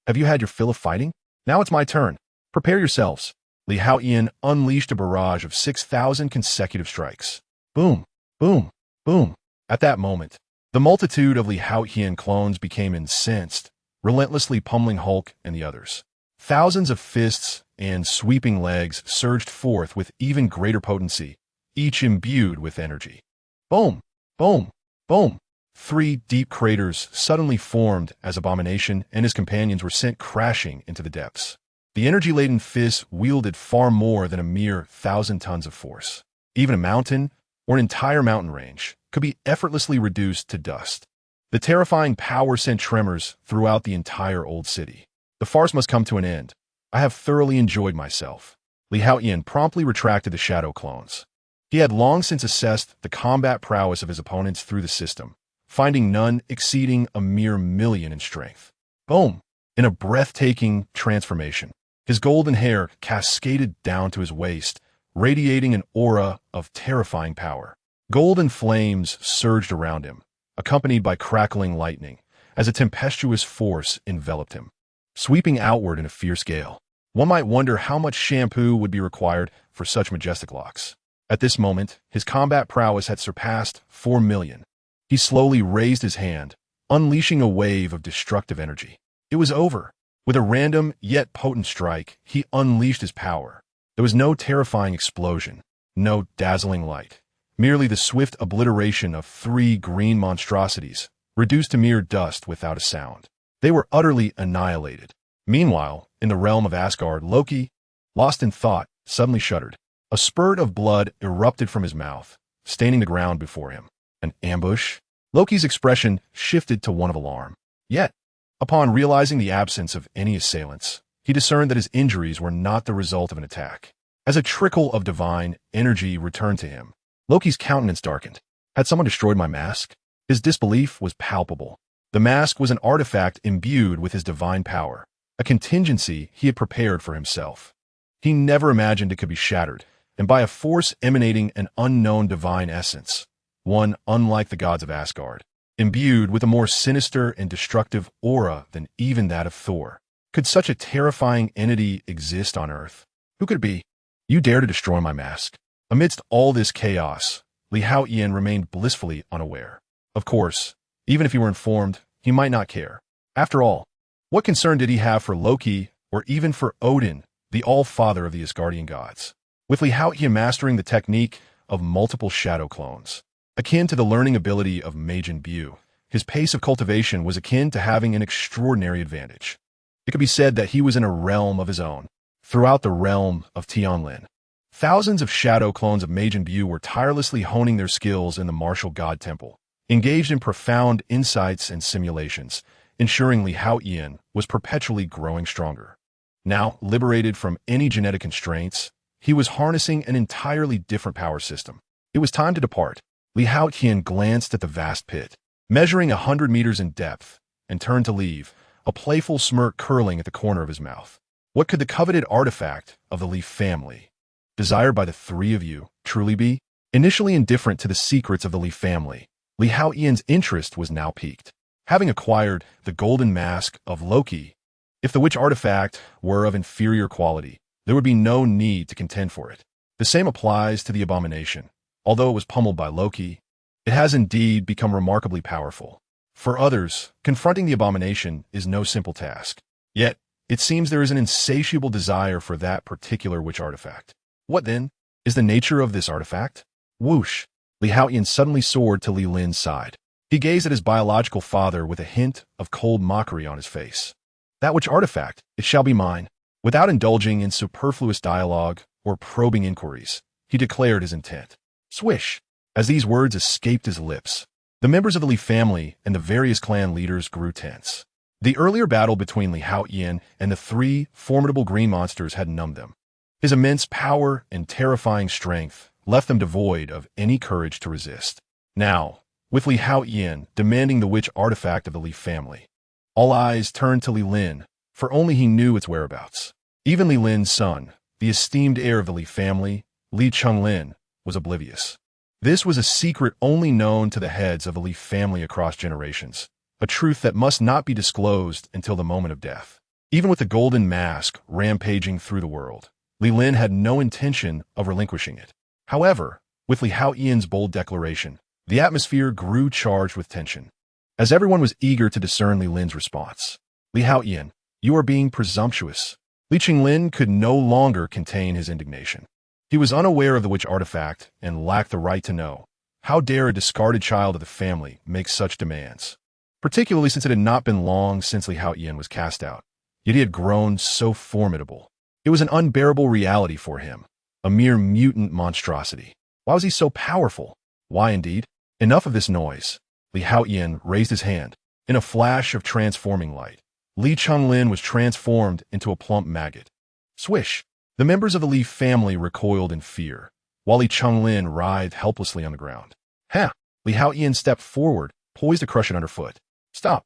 Have you had your fill of fighting? Now it's my turn. Prepare yourselves. Li Haotian unleashed a barrage of 6,000 consecutive strikes. Boom, boom, boom. At that moment, the multitude of Li Haotian clones became incensed, relentlessly pummeling Hulk and the others. Thousands of fists and sweeping legs surged forth with even greater potency, each imbued with energy. Boom, boom, boom. 3 deep craters suddenly formed as Abomination and his companions were sent crashing into the depths. The energy-laden fists wielded far more than a mere 1,000 tons of force. Even a mountain, or an entire mountain range, could be effortlessly reduced to dust. The terrifying power sent tremors throughout the entire old city. The farce must come to an end. I have thoroughly enjoyed myself. Li Haotian promptly retracted the shadow clones. He had long since assessed the combat prowess of his opponents through the system, finding none exceeding a mere 1,000,000 in strength. Boom! In a breathtaking transformation, his golden hair cascaded down to his waist, radiating an aura of terrifying power. Golden flames surged around him, accompanied by crackling lightning, as a tempestuous force enveloped him, sweeping outward in a fierce gale. One might wonder how much shampoo would be required for such majestic locks. At this moment, his combat prowess had surpassed 4,000,000. He slowly raised his hand, unleashing a wave of destructive energy. It was over. With a random yet potent strike, he unleashed his power. There was no terrifying explosion, no dazzling light, merely the swift obliteration of 3 green monstrosities, reduced to mere dust without a sound. They were utterly annihilated. Meanwhile, in the realm of Asgard, Loki, lost in thought, suddenly shuddered. A spurt of blood erupted from his mouth, staining the ground before him. An ambush? Loki's expression shifted to one of alarm. Yet, upon realizing the absence of any assailants, he discerned that his injuries were not the result of an attack. As a trickle of divine energy returned to him, Loki's countenance darkened. Had someone destroyed my mask? His disbelief was palpable. The mask was an artifact imbued with his divine power, a contingency he had prepared for himself. He never imagined it could be shattered, and by a force emanating an unknown divine essence, one unlike the gods of Asgard, imbued with a more sinister and destructive aura than even that of Thor. Could such a terrifying entity exist on Earth? Who could it be? You dare to destroy my mask? Amidst all this chaos, Li Haotian remained blissfully unaware. Of course, even if he were informed, he might not care. After all, what concern did he have for Loki or even for Odin, the all-father of the Asgardian gods? With Li Haotian mastering the technique of multiple shadow clones, akin to the learning ability of Magneto, his pace of cultivation was akin to having an extraordinary advantage. It could be said that he was in a realm of his own, throughout the realm of Tianlin. Thousands of shadow clones of Magneto were tirelessly honing their skills in the martial god temple, engaged in profound insights and simulations, ensuring Li Haotian was perpetually growing stronger. Now, liberated from any genetic constraints, he was harnessing an entirely different power system. It was time to depart. Haotian glanced at the vast pit, measuring 100 meters in depth, and turned to leave, a playful smirk curling at the corner of his mouth. What could the coveted artifact of the Leaf family, desired by the three of you, truly be? Initially indifferent to the secrets of the Leaf family, Haotian's interest was now piqued. Having acquired the golden mask of Loki, if the witch artifact were of inferior quality, there would be no need to contend for it. The same applies to the abomination. Although it was pummeled by Loki, it has indeed become remarkably powerful. For others, confronting the abomination is no simple task. Yet, it seems there is an insatiable desire for that particular witch artifact. What, then, is the nature of this artifact? Whoosh! Haotian suddenly soared to Li Lin's side. He gazed at his biological father with a hint of cold mockery on his face. That witch artifact, it shall be mine. Without indulging in superfluous dialogue or probing inquiries, he declared his intent. Swish! As these words escaped his lips, the members of the Li family and the various clan leaders grew tense. The earlier battle between Haotian and the three formidable green monsters had numbed them. His immense power and terrifying strength left them devoid of any courage to resist. Now, with Haotian demanding the witch artifact of the Li family, all eyes turned to Li Lin, for only he knew its whereabouts. Even Li Lin's son, the esteemed heir of the Li family, Li Chunlin, was oblivious. This was a secret only known to the heads of the Li family across generations, a truth that must not be disclosed until the moment of death. Even with the golden mask rampaging through the world, Li Lin had no intention of relinquishing it. However, with Haotian's bold declaration, the atmosphere grew charged with tension. As everyone was eager to discern Li Lin's response, Haotian, you are being presumptuous. Li Qinglin could no longer contain his indignation. He was unaware of the witch artifact and lacked the right to know. How dare a discarded child of the family make such demands? Particularly since it had not been long since Haotian was cast out. Yet he had grown so formidable. It was an unbearable reality for him, a mere mutant monstrosity. Why was he so powerful? Why indeed? Enough of this noise. Haotian raised his hand. In a flash of transforming light, Li Chunlin was transformed into a plump maggot. Swish! The members of the Li family recoiled in fear, while Li Chunlin writhed helplessly on the ground. Ha! Haotian stepped forward, poised to crush it underfoot. Stop!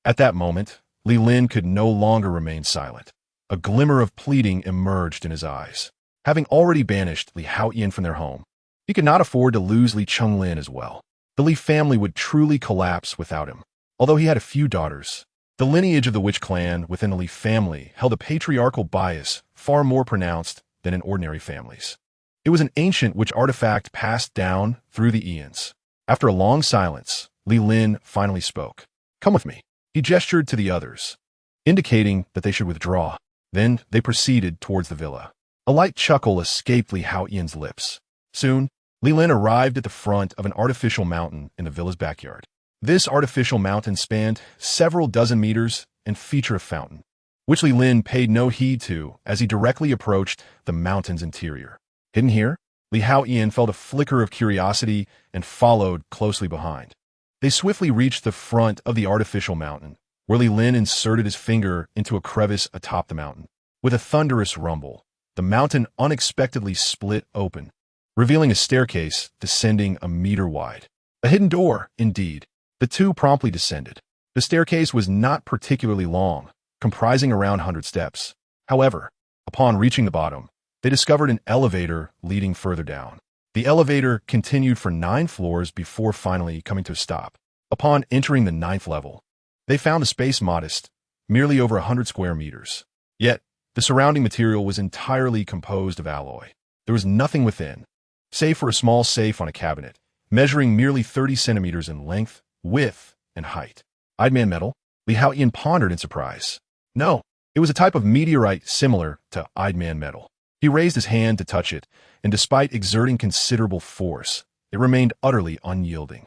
At that moment, Li Lin could no longer remain silent. A glimmer of pleading emerged in his eyes. Having already banished Haotian from their home, he could not afford to lose Li Chunlin as well. The Li family would truly collapse without him. Although he had a few daughters, the lineage of the witch clan within the Li family held a patriarchal bias far more pronounced than in ordinary families. It was an ancient witch artifact passed down through the eons. After a long silence, Li Lin finally spoke. Come with me. He gestured to the others, indicating that they should withdraw. Then they proceeded towards the villa. A light chuckle escaped Haotian's lips. Soon, Li Lin arrived at the front of an artificial mountain in the villa's backyard. This artificial mountain spanned several dozen meters and featured a fountain, which Li Lin paid no heed to as he directly approached the mountain's interior. Hidden here, Haotian felt a flicker of curiosity and followed closely behind. They swiftly reached the front of the artificial mountain, where Li Lin inserted his finger into a crevice atop the mountain. With a thunderous rumble, the mountain unexpectedly split open, revealing a staircase descending a meter wide. A hidden door, indeed. The two promptly descended. The staircase was not particularly long, comprising around 100 steps. However, upon reaching the bottom, they discovered an elevator leading further down. The elevator continued for 9 floors before finally coming to a stop. Upon entering the 9th level, they found the space modest, merely over 100 square meters. Yet, the surrounding material was entirely composed of alloy. There was nothing within, save for a small safe on a cabinet, measuring merely 30 centimeters in length, width, and height. Idman metal? Haotian pondered in surprise. No, it was a type of meteorite similar to Idman metal. He raised his hand to touch it, and despite exerting considerable force, it remained utterly unyielding.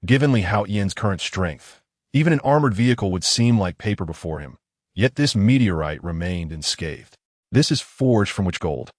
Given Haotian's current strength, even an armored vehicle would seem like paper before him. Yet this meteorite remained unscathed. This is forged from witch gold,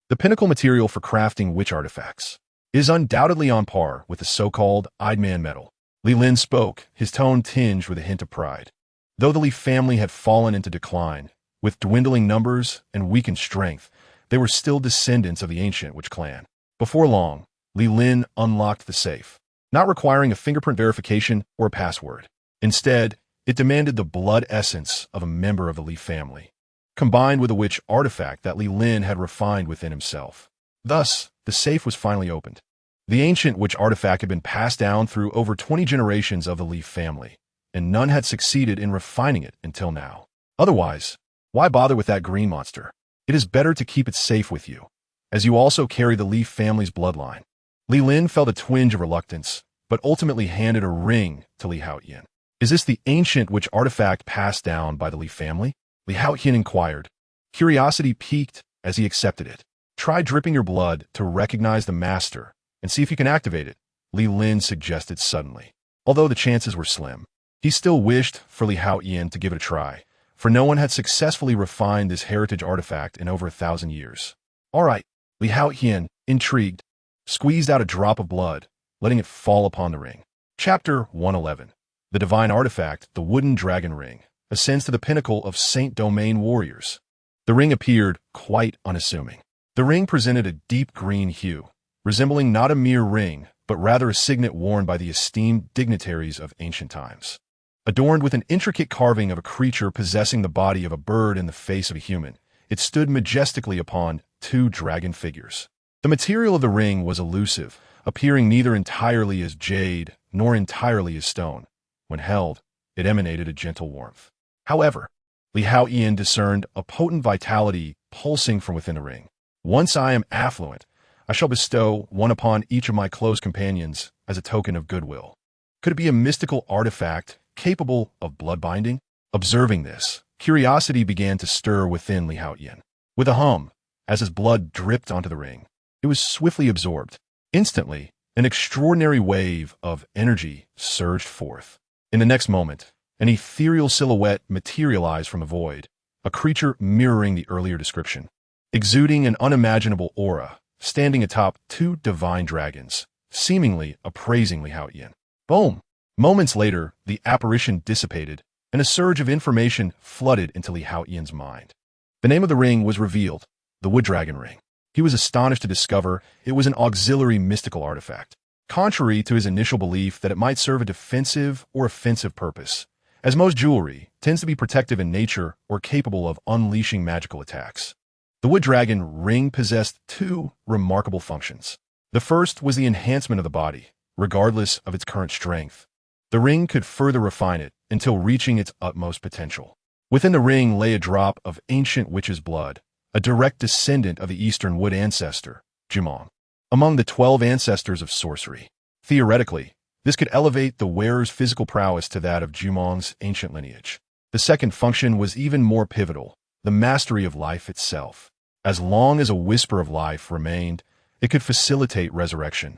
the pinnacle material for crafting witch artifacts. It is undoubtedly on par with the so-called Idman metal. Li Lin spoke, his tone tinged with a hint of pride. Though the Li family had fallen into decline, with dwindling numbers and weakened strength, They were still descendants of the ancient Witch clan. Before long, Li Lin unlocked the safe, not requiring a fingerprint verification or a password. Instead, it demanded the blood essence of a member of the Li family, combined with a witch artifact that Li Lin had refined within himself. Thus, the safe was finally opened. The ancient witch artifact had been passed down through over 20 generations of the Li family, and none had succeeded in refining it until now. Otherwise, why bother with that green monster? It is better to keep it safe with you, as you also carry the Li family's bloodline. Li Lin felt a twinge of reluctance, but ultimately handed a ring to Li Haotian. Is this the ancient witch artifact passed down by the Li family? Li Haotian inquired. Curiosity piqued as he accepted it. Try dripping your blood to recognize the master and see if you can activate it, Li Lin suggested suddenly. Although the chances were slim, he still wished for Li Haotian to give it a try, for no one had successfully refined this heritage artifact in over 1,000 years. All right, Li Haotian, intrigued, squeezed out a drop of blood, letting it fall upon the ring. Chapter 111. The divine artifact, the wooden dragon ring, ascends to the pinnacle of Saint Domain warriors. The ring appeared quite unassuming. The ring presented a deep green hue, resembling not a mere ring, but rather a signet worn by the esteemed dignitaries of ancient times. Adorned with an intricate carving of a creature possessing the body of a bird and the face of a human, it stood majestically upon two dragon figures. The material of the ring was elusive, appearing neither entirely as jade nor entirely as stone. When held, it emanated a gentle warmth. However, Li Haotian discerned a potent vitality pulsing from within the ring. Once I am affluent, I shall bestow one upon each of my close companions as a token of goodwill. Could it be a mystical artifact capable of blood binding? Observing this, curiosity began to stir within Li Haotian. With a hum, as his blood dripped onto the ring, it was swiftly absorbed. Instantly, an extraordinary wave of energy surged forth. In the next moment, an ethereal silhouette materialized from the void, a creature mirroring the earlier description, exuding an unimaginable aura, standing atop two divine dragons, seemingly appraising Li Haotian. Boom! Moments later, the apparition dissipated, and a surge of information flooded into Li Haotian's mind. The name of the ring was revealed, the Wood Dragon Ring. He was astonished to discover it was an auxiliary mystical artifact, contrary to his initial belief that it might serve a defensive or offensive purpose, as most jewelry tends to be protective in nature or capable of unleashing magical attacks. The Wood Dragon Ring possessed two remarkable functions. The first was the enhancement of the body, regardless of its current strength. The ring could further refine it until reaching its utmost potential. Within the ring lay a drop of ancient witch's blood, a direct descendant of the Eastern Wood ancestor, Jumong. Among the 12 ancestors of sorcery, theoretically, this could elevate the wearer's physical prowess to that of Jumong's ancient lineage. The second function was even more pivotal, the mastery of life itself. As long as a whisper of life remained, it could facilitate resurrection,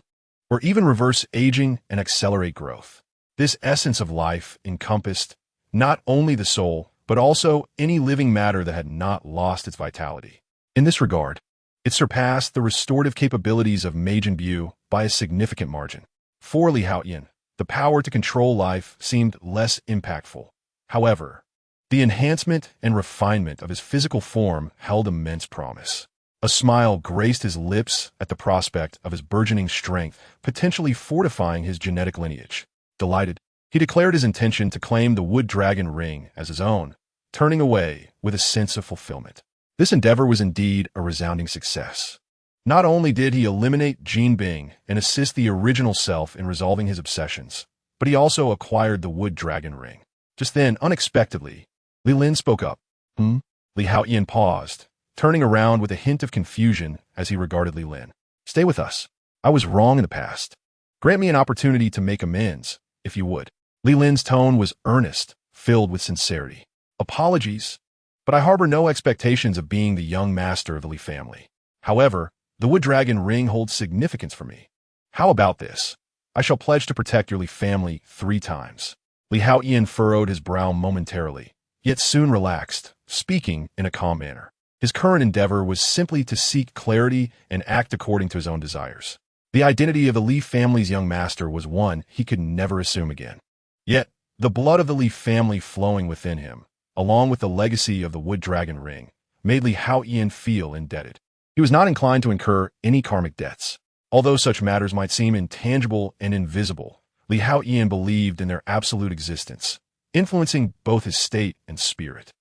or even reverse aging and accelerate growth. This essence of life encompassed not only the soul, but also any living matter that had not lost its vitality. In this regard, it surpassed the restorative capabilities of Mage Imbue by a significant margin. For Li Haotian, the power to control life seemed less impactful. However, the enhancement and refinement of his physical form held immense promise. A smile graced his lips at the prospect of his burgeoning strength, potentially fortifying his genetic lineage. Delighted, he declared his intention to claim the Wood Dragon Ring as his own, turning away with a sense of fulfillment. This endeavor was indeed a resounding success. Not only did he eliminate Jin Bing and assist the original self in resolving his obsessions, but he also acquired the Wood Dragon Ring. Just then, unexpectedly, Li Lin spoke up. Li Haotian paused, turning around with a hint of confusion as he regarded Li Lin. Stay with us. I was wrong in the past. Grant me an opportunity to make amends, if you would. Li Lin's tone was earnest, filled with sincerity. Apologies, but I harbor no expectations of being the young master of the Li family. However, the Wood Dragon Ring holds significance for me. How about this? I shall pledge to protect your Li family 3 times. Li Haotian furrowed his brow momentarily, yet soon relaxed, speaking in a calm manner. His current endeavor was simply to seek clarity and act according to his own desires. The identity of the Li family's young master was one he could never assume again. Yet, the blood of the Li family flowing within him, along with the legacy of the Wood Dragon Ring, made Li Haotian feel indebted. He was not inclined to incur any karmic debts. Although such matters might seem intangible and invisible, Li Haotian believed in their absolute existence, influencing both his state and spirit.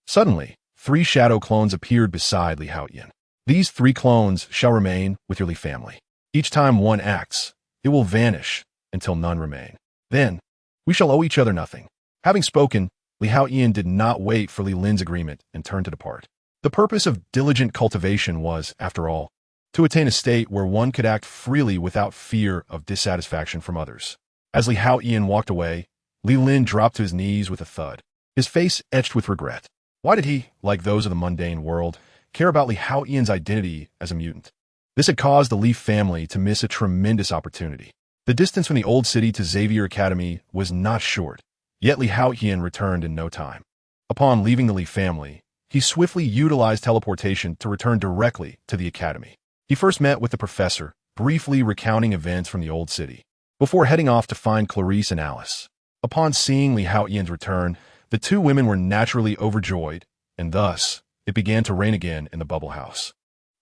Suddenly, 3 shadow clones appeared beside Li Haotian. These 3 clones shall remain with your Li family. Each time one acts, it will vanish until none remain. Then, we shall owe each other nothing. Having spoken, Li Haotian did not wait for Li Lin's agreement and turned to depart. The purpose of diligent cultivation was, after all, to attain a state where one could act freely without fear of dissatisfaction from others. As Li Haotian walked away, Li Lin dropped to his knees with a thud, his face etched with regret. Why did he, like those of the mundane world, care about Li Haotian's identity as a mutant? This had caused the Li family to miss a tremendous opportunity. The distance from the old city to Xavier Academy was not short, yet Li Haotian returned in no time. Upon leaving the Li family, he swiftly utilized teleportation to return directly to the academy. He first met with the professor, briefly recounting events from the old city, before heading off to find Clarice and Alice. Upon seeing Li Haotian's return, the 2 women were naturally overjoyed, and thus, it began to rain again in the bubble house.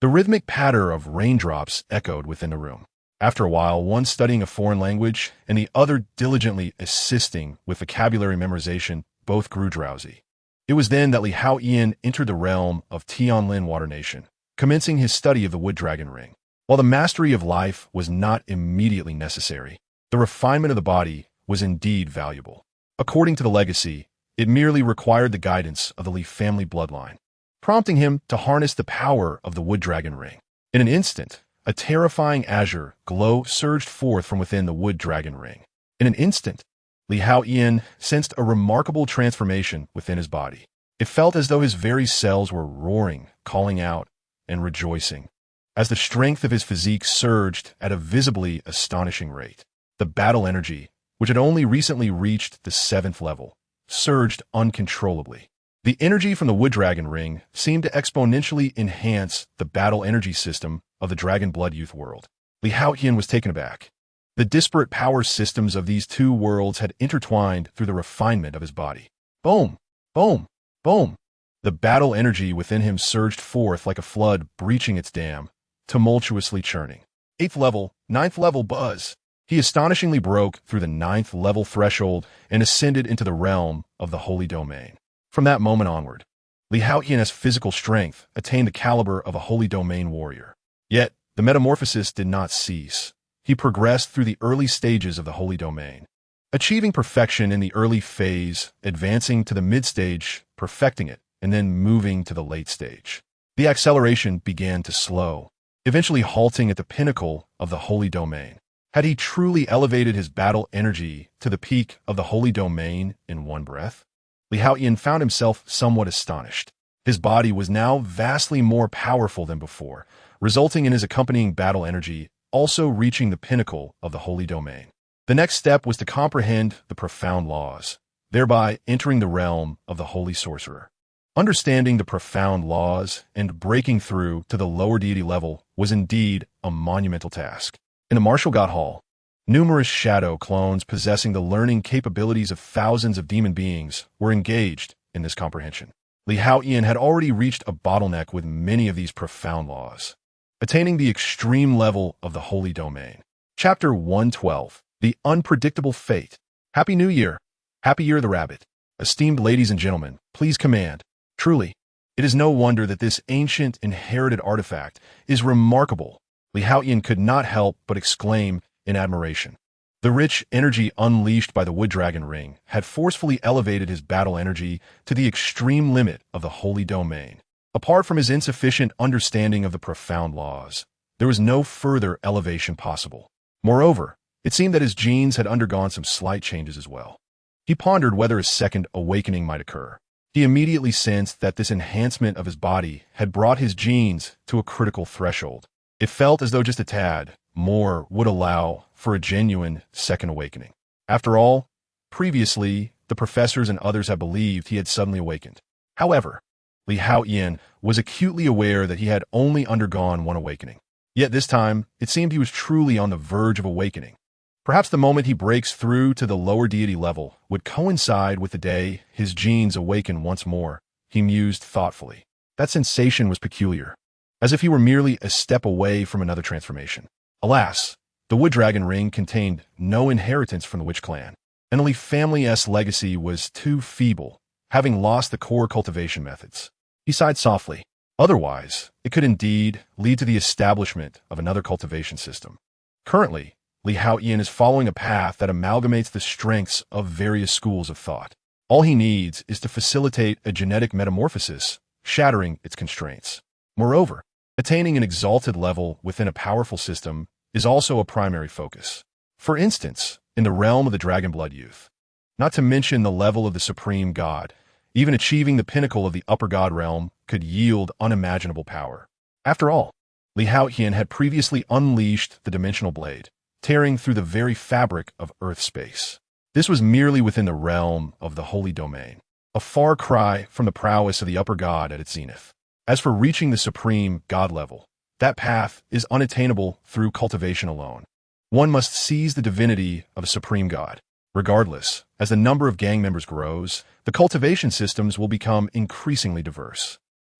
The rhythmic patter of raindrops echoed within the room. After a while, one studying a foreign language and the other diligently assisting with vocabulary memorization both grew drowsy. It was then that Li Haotian entered the realm of Tianlin Water Nation, commencing his study of the Wood Dragon Ring. While the mastery of life was not immediately necessary, the refinement of the body was indeed valuable. According to the legacy, it merely required the guidance of the Li family bloodline, prompting him to harness the power of the Wood Dragon Ring. In an instant, a terrifying azure glow surged forth from within the Wood Dragon Ring. In an instant, Li Haotian sensed a remarkable transformation within his body. It felt as though his very cells were roaring, calling out, and rejoicing. As the strength of his physique surged at a visibly astonishing rate, the battle energy, which had only recently reached the 7th level, surged uncontrollably. The energy from the Wood Dragon Ring seemed to exponentially enhance the battle energy system of the Dragon Blood Youth world. Li Haotian was taken aback. The disparate power systems of these 2 worlds had intertwined through the refinement of his body. Boom! Boom! Boom! The battle energy within him surged forth like a flood breaching its dam, tumultuously churning. 8th level, 9th level buzz. He astonishingly broke through the 9th level threshold and ascended into the realm of the Holy Domain. From that moment onward, Li Haotian's physical strength attained the caliber of a Holy Domain warrior. Yet, the metamorphosis did not cease. He progressed through the early stages of the Holy Domain, achieving perfection in the early phase, advancing to the mid-stage, perfecting it, and then moving to the late stage. The acceleration began to slow, eventually halting at the pinnacle of the Holy Domain. Had he truly elevated his battle energy to the peak of the Holy Domain in one breath? Li Haotian found himself somewhat astonished. His body was now vastly more powerful than before, resulting in his accompanying battle energy also reaching the pinnacle of the Holy Domain. The next step was to comprehend the profound laws, thereby entering the realm of the Holy Sorcerer. Understanding the profound laws and breaking through to the lower deity level was indeed a monumental task. In the Martial God Hall, numerous shadow clones possessing the learning capabilities of thousands of demon beings were engaged in this comprehension. Li Haotian had already reached a bottleneck with many of these profound laws, attaining the extreme level of the Holy Domain. Chapter 112, The Unpredictable Fate. Happy New Year! Happy Year of the Rabbit! Esteemed ladies and gentlemen, please command. Truly, it is no wonder that this ancient inherited artifact is remarkable. Li Haotian could not help but exclaim in admiration. The rich energy unleashed by the Wood Dragon Ring had forcefully elevated his battle energy to the extreme limit of the Holy Domain. Apart from his insufficient understanding of the profound laws, there was no further elevation possible. Moreover, it seemed that his genes had undergone some slight changes as well. He pondered whether a second awakening might occur. He immediately sensed that this enhancement of his body had brought his genes to a critical threshold. It felt as though just a tad more would allow for a genuine second awakening. After all, previously, the professors and others had believed he had suddenly awakened. However, Li Haotian was acutely aware that he had only undergone one awakening. Yet this time, it seemed he was truly on the verge of awakening. Perhaps the moment he breaks through to the lower deity level would coincide with the day his genes awaken once more, he mused thoughtfully. That sensation was peculiar. as if he were merely a step away from another transformation. Alas, the wood dragon ring contained no inheritance from the witch clan, and only family-s legacy was too feeble, having lost the core cultivation methods. He sighed softly. Otherwise, it could indeed lead to the establishment of another cultivation system. Currently, Haotian is following a path that amalgamates the strengths of various schools of thought. All he needs is to facilitate a genetic metamorphosis, shattering its constraints. Moreover, attaining an exalted level within a powerful system is also a primary focus. For instance, in the realm of the Dragonblood youth. Not to mention the level of the supreme god, even achieving the pinnacle of the upper god realm could yield unimaginable power. After all, Haotian had previously unleashed the dimensional blade, tearing through the very fabric of Earth space. This was merely within the realm of the holy domain, a far cry from the prowess of the upper god at its zenith. As for reaching the supreme god level, that path is unattainable through cultivation alone. One must seize the divinity of a supreme god. Regardless, as the number of gang members grows, the cultivation systems will become increasingly diverse.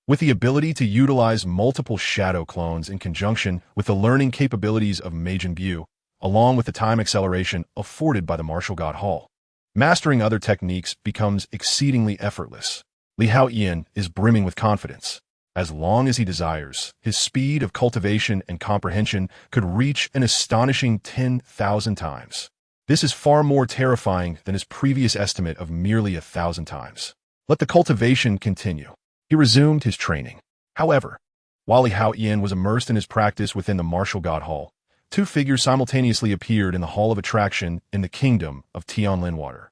With the ability to utilize multiple shadow clones in conjunction with the learning capabilities of Mage Imbue, along with the time acceleration afforded by the Martial God Hall, mastering other techniques becomes exceedingly effortless. Haotian is brimming with confidence. As long as he desires, his speed of cultivation and comprehension could reach an astonishing 10,000 times. This is far more terrifying than his previous estimate of merely 1,000 times. Let the cultivation continue. He resumed his training. However, while Haotian was immersed in his practice within the Martial God Hall, two figures simultaneously appeared in the Hall of Attraction in the kingdom of Tionlinwater.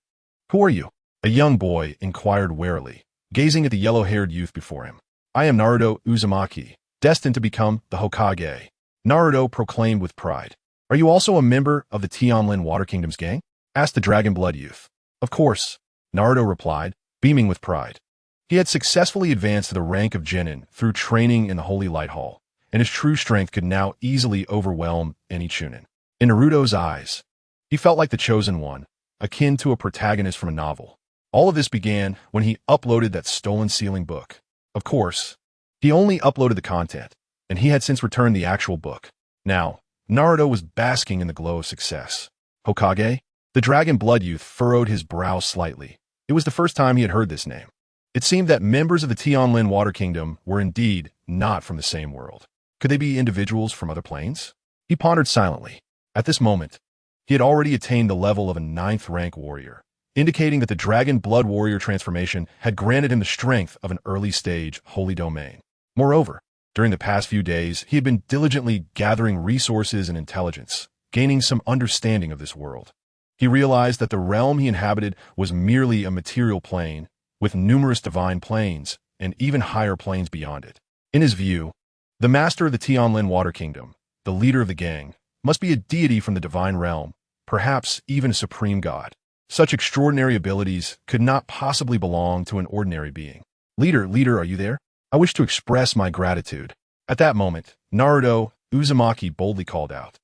"Who are you?" a young boy inquired warily, gazing at the yellow-haired youth before him. "I am Naruto Uzumaki, destined to become the Hokage," Naruto proclaimed with pride. "Are you also a member of the Tionlin Water Kingdom's gang?" asked the Dragonblood youth. "Of course," Naruto replied, beaming with pride. He had successfully advanced to the rank of Genin through training in the Holy Light Hall, and his true strength could now easily overwhelm any Chunin. In Naruto's eyes, he felt like the chosen one, akin to a protagonist from a novel. All of this began when he uploaded that stolen sealing book. Of course, he only uploaded the content, and he had since returned the actual book. Now, Naruto was basking in the glow of success. Hokage? The Dragonblood youth furrowed his brow slightly. It was the first time he had heard this name. It seemed that members of the Tionlin Water Kingdom were indeed not from the same world. Could they be individuals from other planes? He pondered silently. At this moment, he had already attained the level of a 9th-rank warrior, indicating that the Dragon Blood Warrior transformation had granted him the strength of an early-stage holy domain. Moreover, during the past few days, he had been diligently gathering resources and intelligence, gaining some understanding of this world. He realized that the realm he inhabited was merely a material plane, with numerous divine planes and even higher planes beyond it. In his view, the master of the Tionlin Water Kingdom, the leader of the gang, must be a deity from the divine realm, perhaps even a supreme god. Such extraordinary abilities could not possibly belong to an ordinary being. Leader, are you there? I wish to express my gratitude." At that moment, Naruto Uzumaki boldly called out.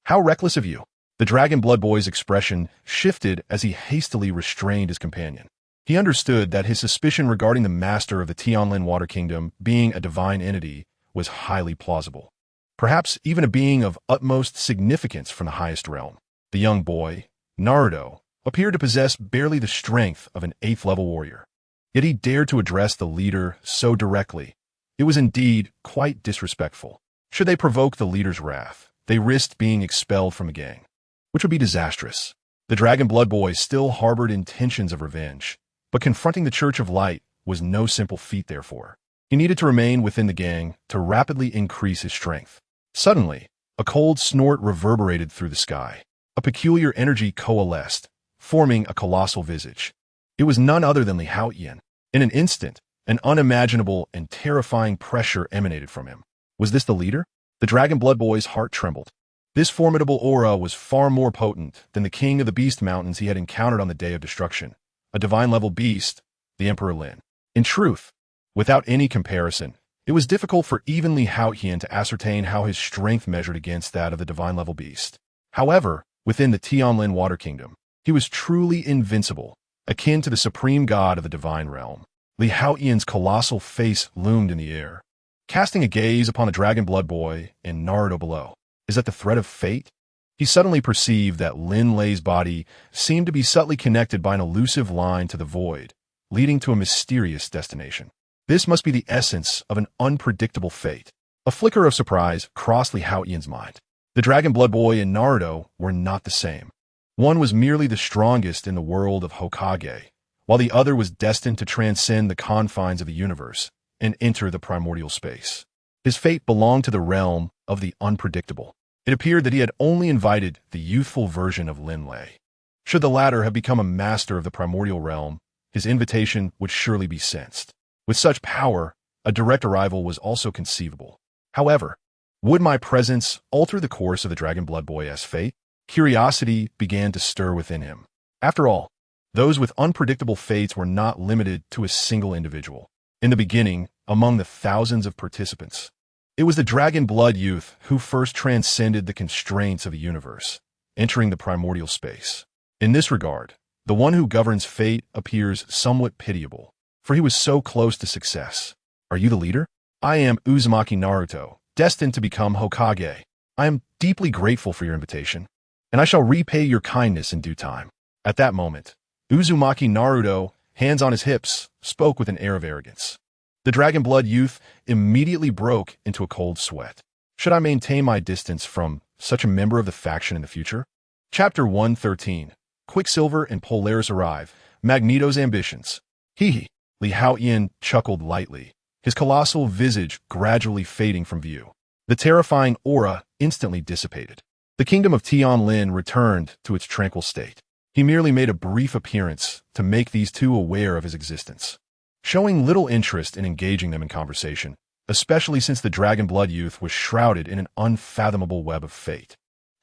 "How reckless of you!" The Dragonblood boy's expression shifted as he hastily restrained his companion. He understood that his suspicion regarding the master of the Tionlin Water Kingdom being a divine entity was highly plausible. Perhaps even a being of utmost significance from the highest realm. The young boy, Naruto, appeared to possess barely the strength of an 8th-level warrior. Yet he dared to address the leader so directly. It was indeed quite disrespectful. Should they provoke the leader's wrath, they risked being expelled from the gang, which would be disastrous. The Dragonblood boy still harbored intentions of revenge, but confronting the Church of Light was no simple feat therefore. He needed to remain within the gang to rapidly increase his strength. Suddenly, a cold snort reverberated through the sky. A peculiar energy coalesced, forming a colossal visage. It was none other than Haotian. In an instant, an unimaginable and terrifying pressure emanated from him. Was this the leader? The Dragonblood boy's heart trembled. This formidable aura was far more potent than the king of the Beast Mountains he had encountered on the Day of Destruction, a divine-level beast, the Emperor Lin. In truth, without any comparison, it was difficult for even Haotian to ascertain how his strength measured against that of the divine-level beast. However, within the Tionlin Water Kingdom, he was truly invincible, akin to the supreme god of the divine realm. Haotian's colossal face loomed in the air. casting a gaze upon the Dragon Blood Boy and Naruto below. Is that the threat of fate? He suddenly perceived that Lin Lei's body seemed to be subtly connected by an elusive line to the void, leading to a mysterious destination. This must be the essence of an unpredictable fate. A flicker of surprise crossed Li Haotian's mind. The Dragon Blood Boy and Naruto were not the same. One was merely the strongest in the world of Hokage, while the other was destined to transcend the confines of the universe and enter the primordial space. His fate belonged to the realm of the unpredictable. It appeared that he had only invited the youthful version of Lin Lei. Should the latter have become a master of the primordial realm, his invitation would surely be sensed. With such power, a direct arrival was also conceivable. However, would my presence alter the course of the Dragon Blood Boy's fate? Curiosity began to stir within him. After all, those with unpredictable fates were not limited to a single individual. In the beginning, among the thousands of participants, it was the Dragon Blood youth who first transcended the constraints of the universe, entering the primordial space. In this regard, the one who governs fate appears somewhat pitiable, for he was so close to success. Are you the leader? I am Uzumaki Naruto, destined to become Hokage. I am deeply grateful for your invitation, and I shall repay your kindness in due time. At that moment, Uzumaki Naruto, hands on his hips, spoke with an air of arrogance. The Dragon Blood youth immediately broke into a cold sweat. Should I maintain my distance from such a member of the faction in the future? Chapter 113. Quicksilver and Polaris arrive. Magneto's ambitions. Hee. Li Haotian chuckled lightly, his colossal visage gradually fading from view. The terrifying aura instantly dissipated. The kingdom of Tianlin returned to its tranquil state. He merely made a brief appearance to make these two aware of his existence, showing little interest in engaging them in conversation, especially since the Dragon Blood youth was shrouded in an unfathomable web of fate.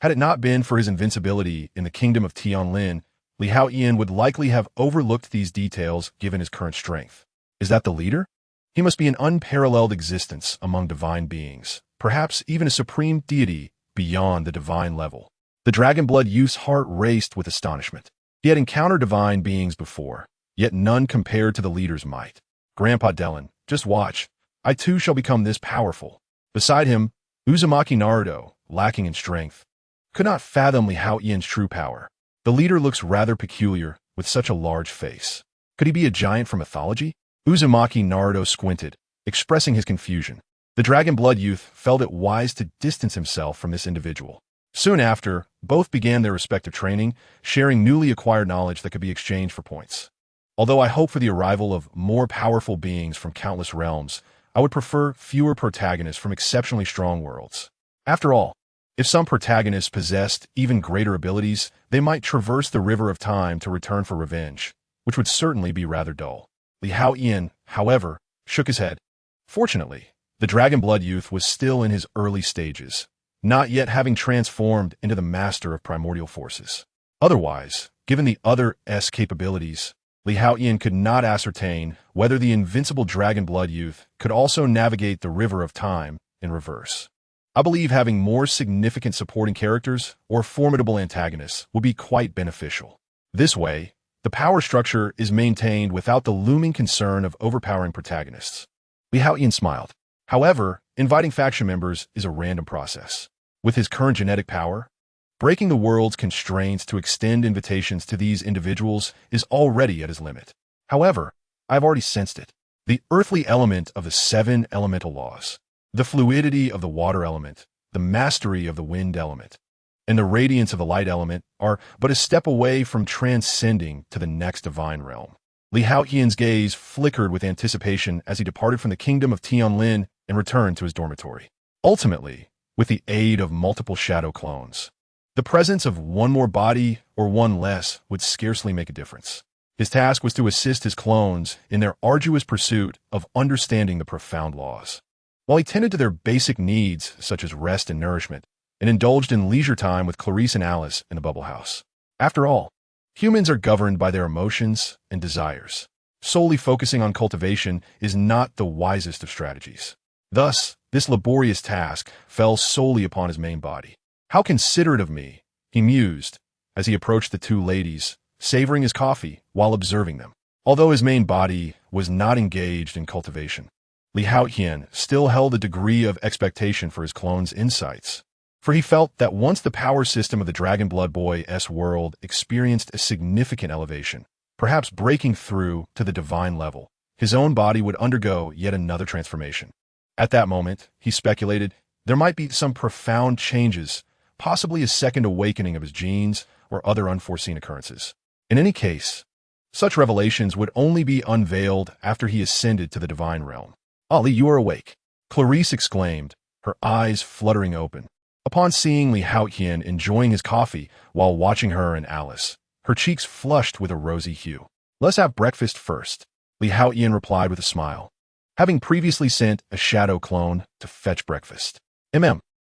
Had it not been for his invincibility in the kingdom of Tianlin, Li Haotian would likely have overlooked these details given his current strength. Is that the leader? He must be an unparalleled existence among divine beings, perhaps even a supreme deity beyond the divine level. The Dragon Blood youth's heart raced with astonishment. He had encountered divine beings before, yet none compared to the leader's might. Grandpa Dellen, just watch. I too shall become this powerful. Beside him, Uzumaki Naruto, lacking in strength, could not fathom Li Haotian's true power. The leader looks rather peculiar with such a large face. Could he be a giant from mythology? Uzumaki Naruto squinted, expressing his confusion. The Dragon Blood youth felt it wise to distance himself from this individual. Soon after, both began their respective training, sharing newly acquired knowledge that could be exchanged for points. Although I hope for the arrival of more powerful beings from countless realms, I would prefer fewer protagonists from exceptionally strong worlds. After all, if some protagonists possessed even greater abilities, they might traverse the river of time to return for revenge, which would certainly be rather dull. Li Haotian, however, shook his head. Fortunately, the Dragon Blood youth was still in his early stages, not yet having transformed into the master of primordial forces. Otherwise, given the other's capabilities, Li Haotian could not ascertain whether the invincible Dragon Blood youth could also navigate the river of time in reverse. I believe having more significant supporting characters or formidable antagonists would be quite beneficial. This way, the power structure is maintained without the looming concern of overpowering protagonists. Li Haotian smiled. However, inviting faction members is a random process. With his current genetic power, breaking the world's constraints to extend invitations to these individuals is already at his limit. However, I've already sensed it. The earthly element of the 7 elemental laws, the fluidity of the water element, the mastery of the wind element, and the radiance of the light element are but a step away from transcending to the next divine realm. Li Haotian's gaze flickered with anticipation as he departed from the kingdom of Tianlin and returned to his dormitory. Ultimately, with the aid of multiple shadow clones, the presence of one more body or one less would scarcely make a difference. His task was to assist his clones in their arduous pursuit of understanding the profound laws. While he tended to their basic needs, such as rest and nourishment, and indulged in leisure time with Clarice and Alice in the bubble house. After all, humans are governed by their emotions and desires. Solely focusing on cultivation is not the wisest of strategies. Thus, this laborious task fell solely upon his main body. How considerate of me, he mused, as he approached the two ladies, savoring his coffee while observing them. Although his main body was not engaged in cultivation, Li Haotian still held a degree of expectation for his clone's insights, for he felt that once the power system of the Dragon Blood Boy's world experienced a significant elevation, perhaps breaking through to the divine level, his own body would undergo yet another transformation. At that moment, he speculated, there might be some profound changes, possibly a second awakening of his genes or other unforeseen occurrences. In any case, such revelations would only be unveiled after he ascended to the divine realm. "Ali, you are awake," Clarice exclaimed, her eyes fluttering open. Upon seeing Li Haotian enjoying his coffee while watching her and Alice, her cheeks flushed with a rosy hue. "Let's have breakfast first," Li Haotian replied with a smile, having previously sent a shadow clone to fetch breakfast.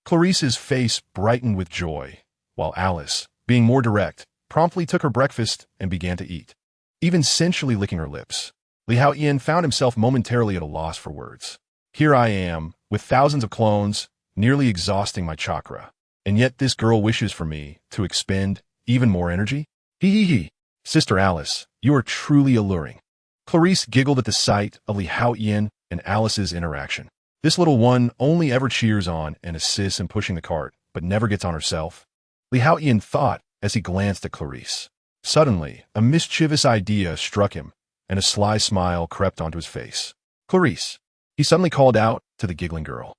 Clarice's face brightened with joy, while Alice, being more direct, promptly took her breakfast and began to eat, even sensually licking her lips. Li Haotian found himself momentarily at a loss for words. Here I am, with thousands of clones, nearly exhausting my chakra, and yet this girl wishes for me to expend even more energy? Hee. Sister Alice, you are truly alluring. Clarice giggled at the sight of Li Haotian and Alice's interaction. This little one only ever cheers on and assists in pushing the cart, but never gets on herself. Li Haotian thought as he glanced at Clarice. Suddenly, a mischievous idea struck him, and a sly smile crept onto his face. "Clarice," he suddenly called out to the giggling girl.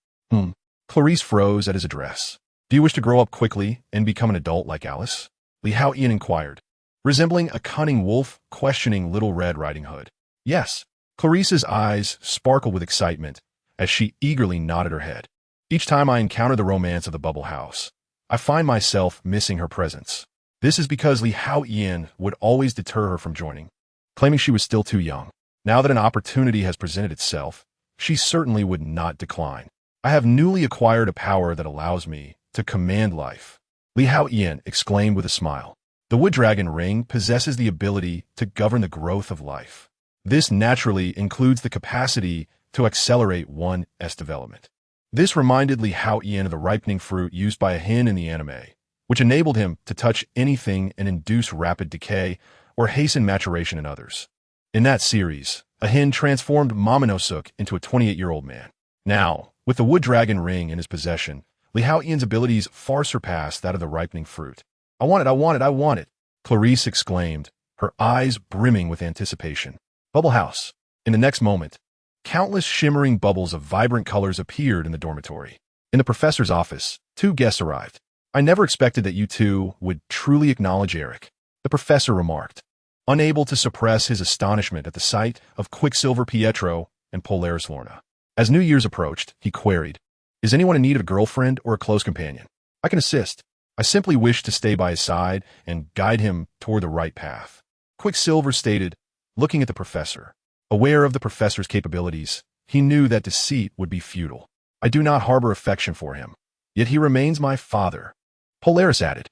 Clarice froze at his address. "Do you wish to grow up quickly and become an adult like Alice?" Li Haotian inquired, resembling a cunning wolf questioning Little Red Riding Hood. "Yes." Clarice's eyes sparkled with excitement as she eagerly nodded her head. "Each time I encounter the romance of the Bubble House, I find myself missing her presence. This is because Li Haotian would always deter her from joining, claiming she was still too young. Now that an opportunity has presented itself, she certainly would not decline. I have newly acquired a power that allows me to command life." Li Haotian exclaimed with a smile. "The Wood Dragon Ring possesses the ability to govern the growth of life. This naturally includes the capacity to accelerate one's development." This reminded Li Haotian of the ripening fruit used by a hen in the anime, which enabled him to touch anything and induce rapid decay or hasten maturation in others. In that series, a hen transformed Momonosuke into a 28-year-old man. Now, with the Wood Dragon Ring in his possession, Li Haotian's abilities far surpassed that of the ripening fruit. I want it, Clarice exclaimed, her eyes brimming with anticipation. Bubble House. In the next moment, countless shimmering bubbles of vibrant colors appeared in the dormitory. In the professor's office, two guests arrived. "I never expected that you two would truly acknowledge Eric," the professor remarked, unable to suppress his astonishment at the sight of Quicksilver Pietro and Polaris Lorna. As New Year's approached, he queried, "Is anyone in need of a girlfriend or a close companion? I can assist. I simply wish to stay by his side and guide him toward the right path," Quicksilver stated, looking at the professor. Aware of the professor's capabilities, he knew that deceit would be futile. "I do not harbor affection for him, yet he remains my father," Polaris added.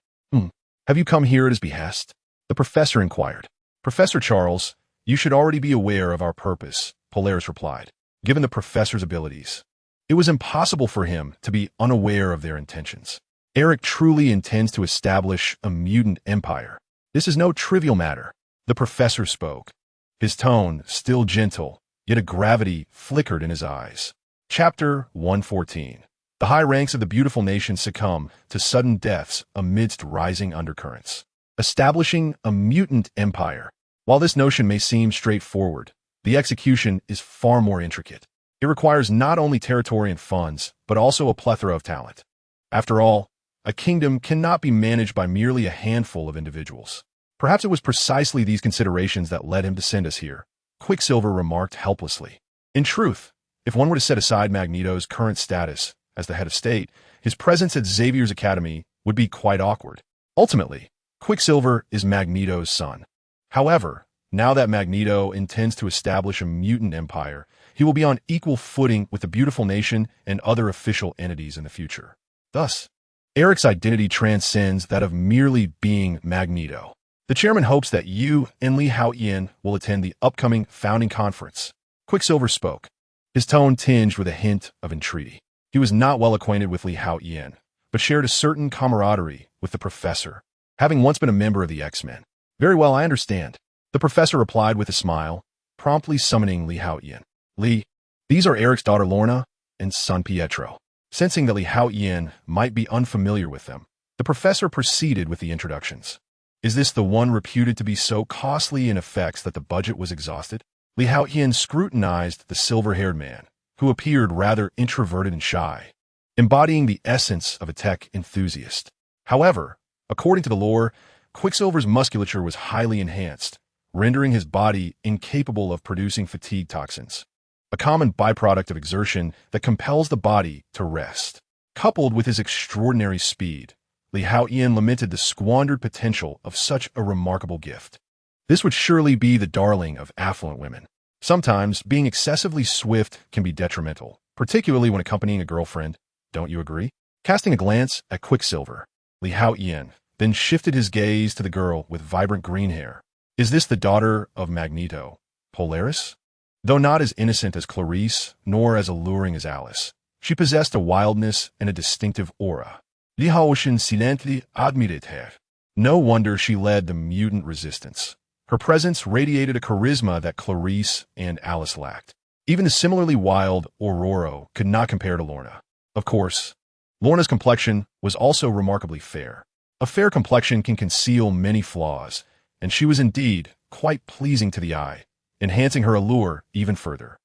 Have you come here at his behest?" the professor inquired. "Professor Charles, you should already be aware of our purpose," Polaris replied. Given the professor's abilities, it was impossible for him to be unaware of their intentions. Eric truly intends to establish a mutant empire. This is no trivial matter, the professor spoke. His tone, still gentle, yet a gravity flickered in his eyes. Chapter 114. The high ranks of the beautiful nation succumb to sudden deaths amidst rising undercurrents. Establishing a mutant empire. While this notion may seem straightforward, the execution is far more intricate. It requires not only territory and funds, but also a plethora of talent. After all, a kingdom cannot be managed by merely a handful of individuals. Perhaps it was precisely these considerations that led him to send us here, Quicksilver remarked helplessly. In truth, if one were to set aside Magneto's current status as the head of state, his presence at Xavier's academy would be quite awkward. Ultimately, Quicksilver is Magneto's son. However, now that Magneto intends to establish a mutant empire, he will be on equal footing with the beautiful nation and other official entities in the future. Thus, Eric's identity transcends that of merely being Magneto. The chairman hopes that you and Li Haotian will attend the upcoming founding conference. Quicksilver spoke, his tone tinged with a hint of entreaty. He was not well acquainted with Li Haotian, but shared a certain camaraderie with the professor, having once been a member of the X-Men. Very well, I understand, the professor replied with a smile, promptly summoning Li Haotian. Li, These are Eric's daughter Lorna and son Pietro. Sensing that Li Haotian might be unfamiliar with them, the professor proceeded with the introductions. Is this the one reputed to be so costly in effects that the budget was exhausted? Li Haotian scrutinized the silver-haired man, who appeared rather introverted and shy, embodying the essence of a tech enthusiast. However, according to the lore, Quicksilver's musculature was highly enhanced, rendering his body incapable of producing fatigue toxins, a common byproduct of exertion that compels the body to rest. Coupled with his extraordinary speed, Li Haotian lamented the squandered potential of such a remarkable gift. This would surely be the darling of affluent women. Sometimes, being excessively swift can be detrimental, particularly when accompanying a girlfriend. Don't you agree? Casting a glance at Quicksilver, Li Haotian then shifted his gaze to the girl with vibrant green hair. Is this the daughter of Magneto, Polaris? Though not as innocent as Clarice, nor as alluring as Alice, she possessed a wildness and a distinctive aura. Li Haotian silently admired her. No wonder she led the mutant resistance. Her presence radiated a charisma that Clarice and Alice lacked. Even the similarly wild Aurora could not compare to Lorna. Of course, Lorna's complexion was also remarkably fair. A fair complexion can conceal many flaws, and she was indeed quite pleasing to the eye, enhancing her allure even further.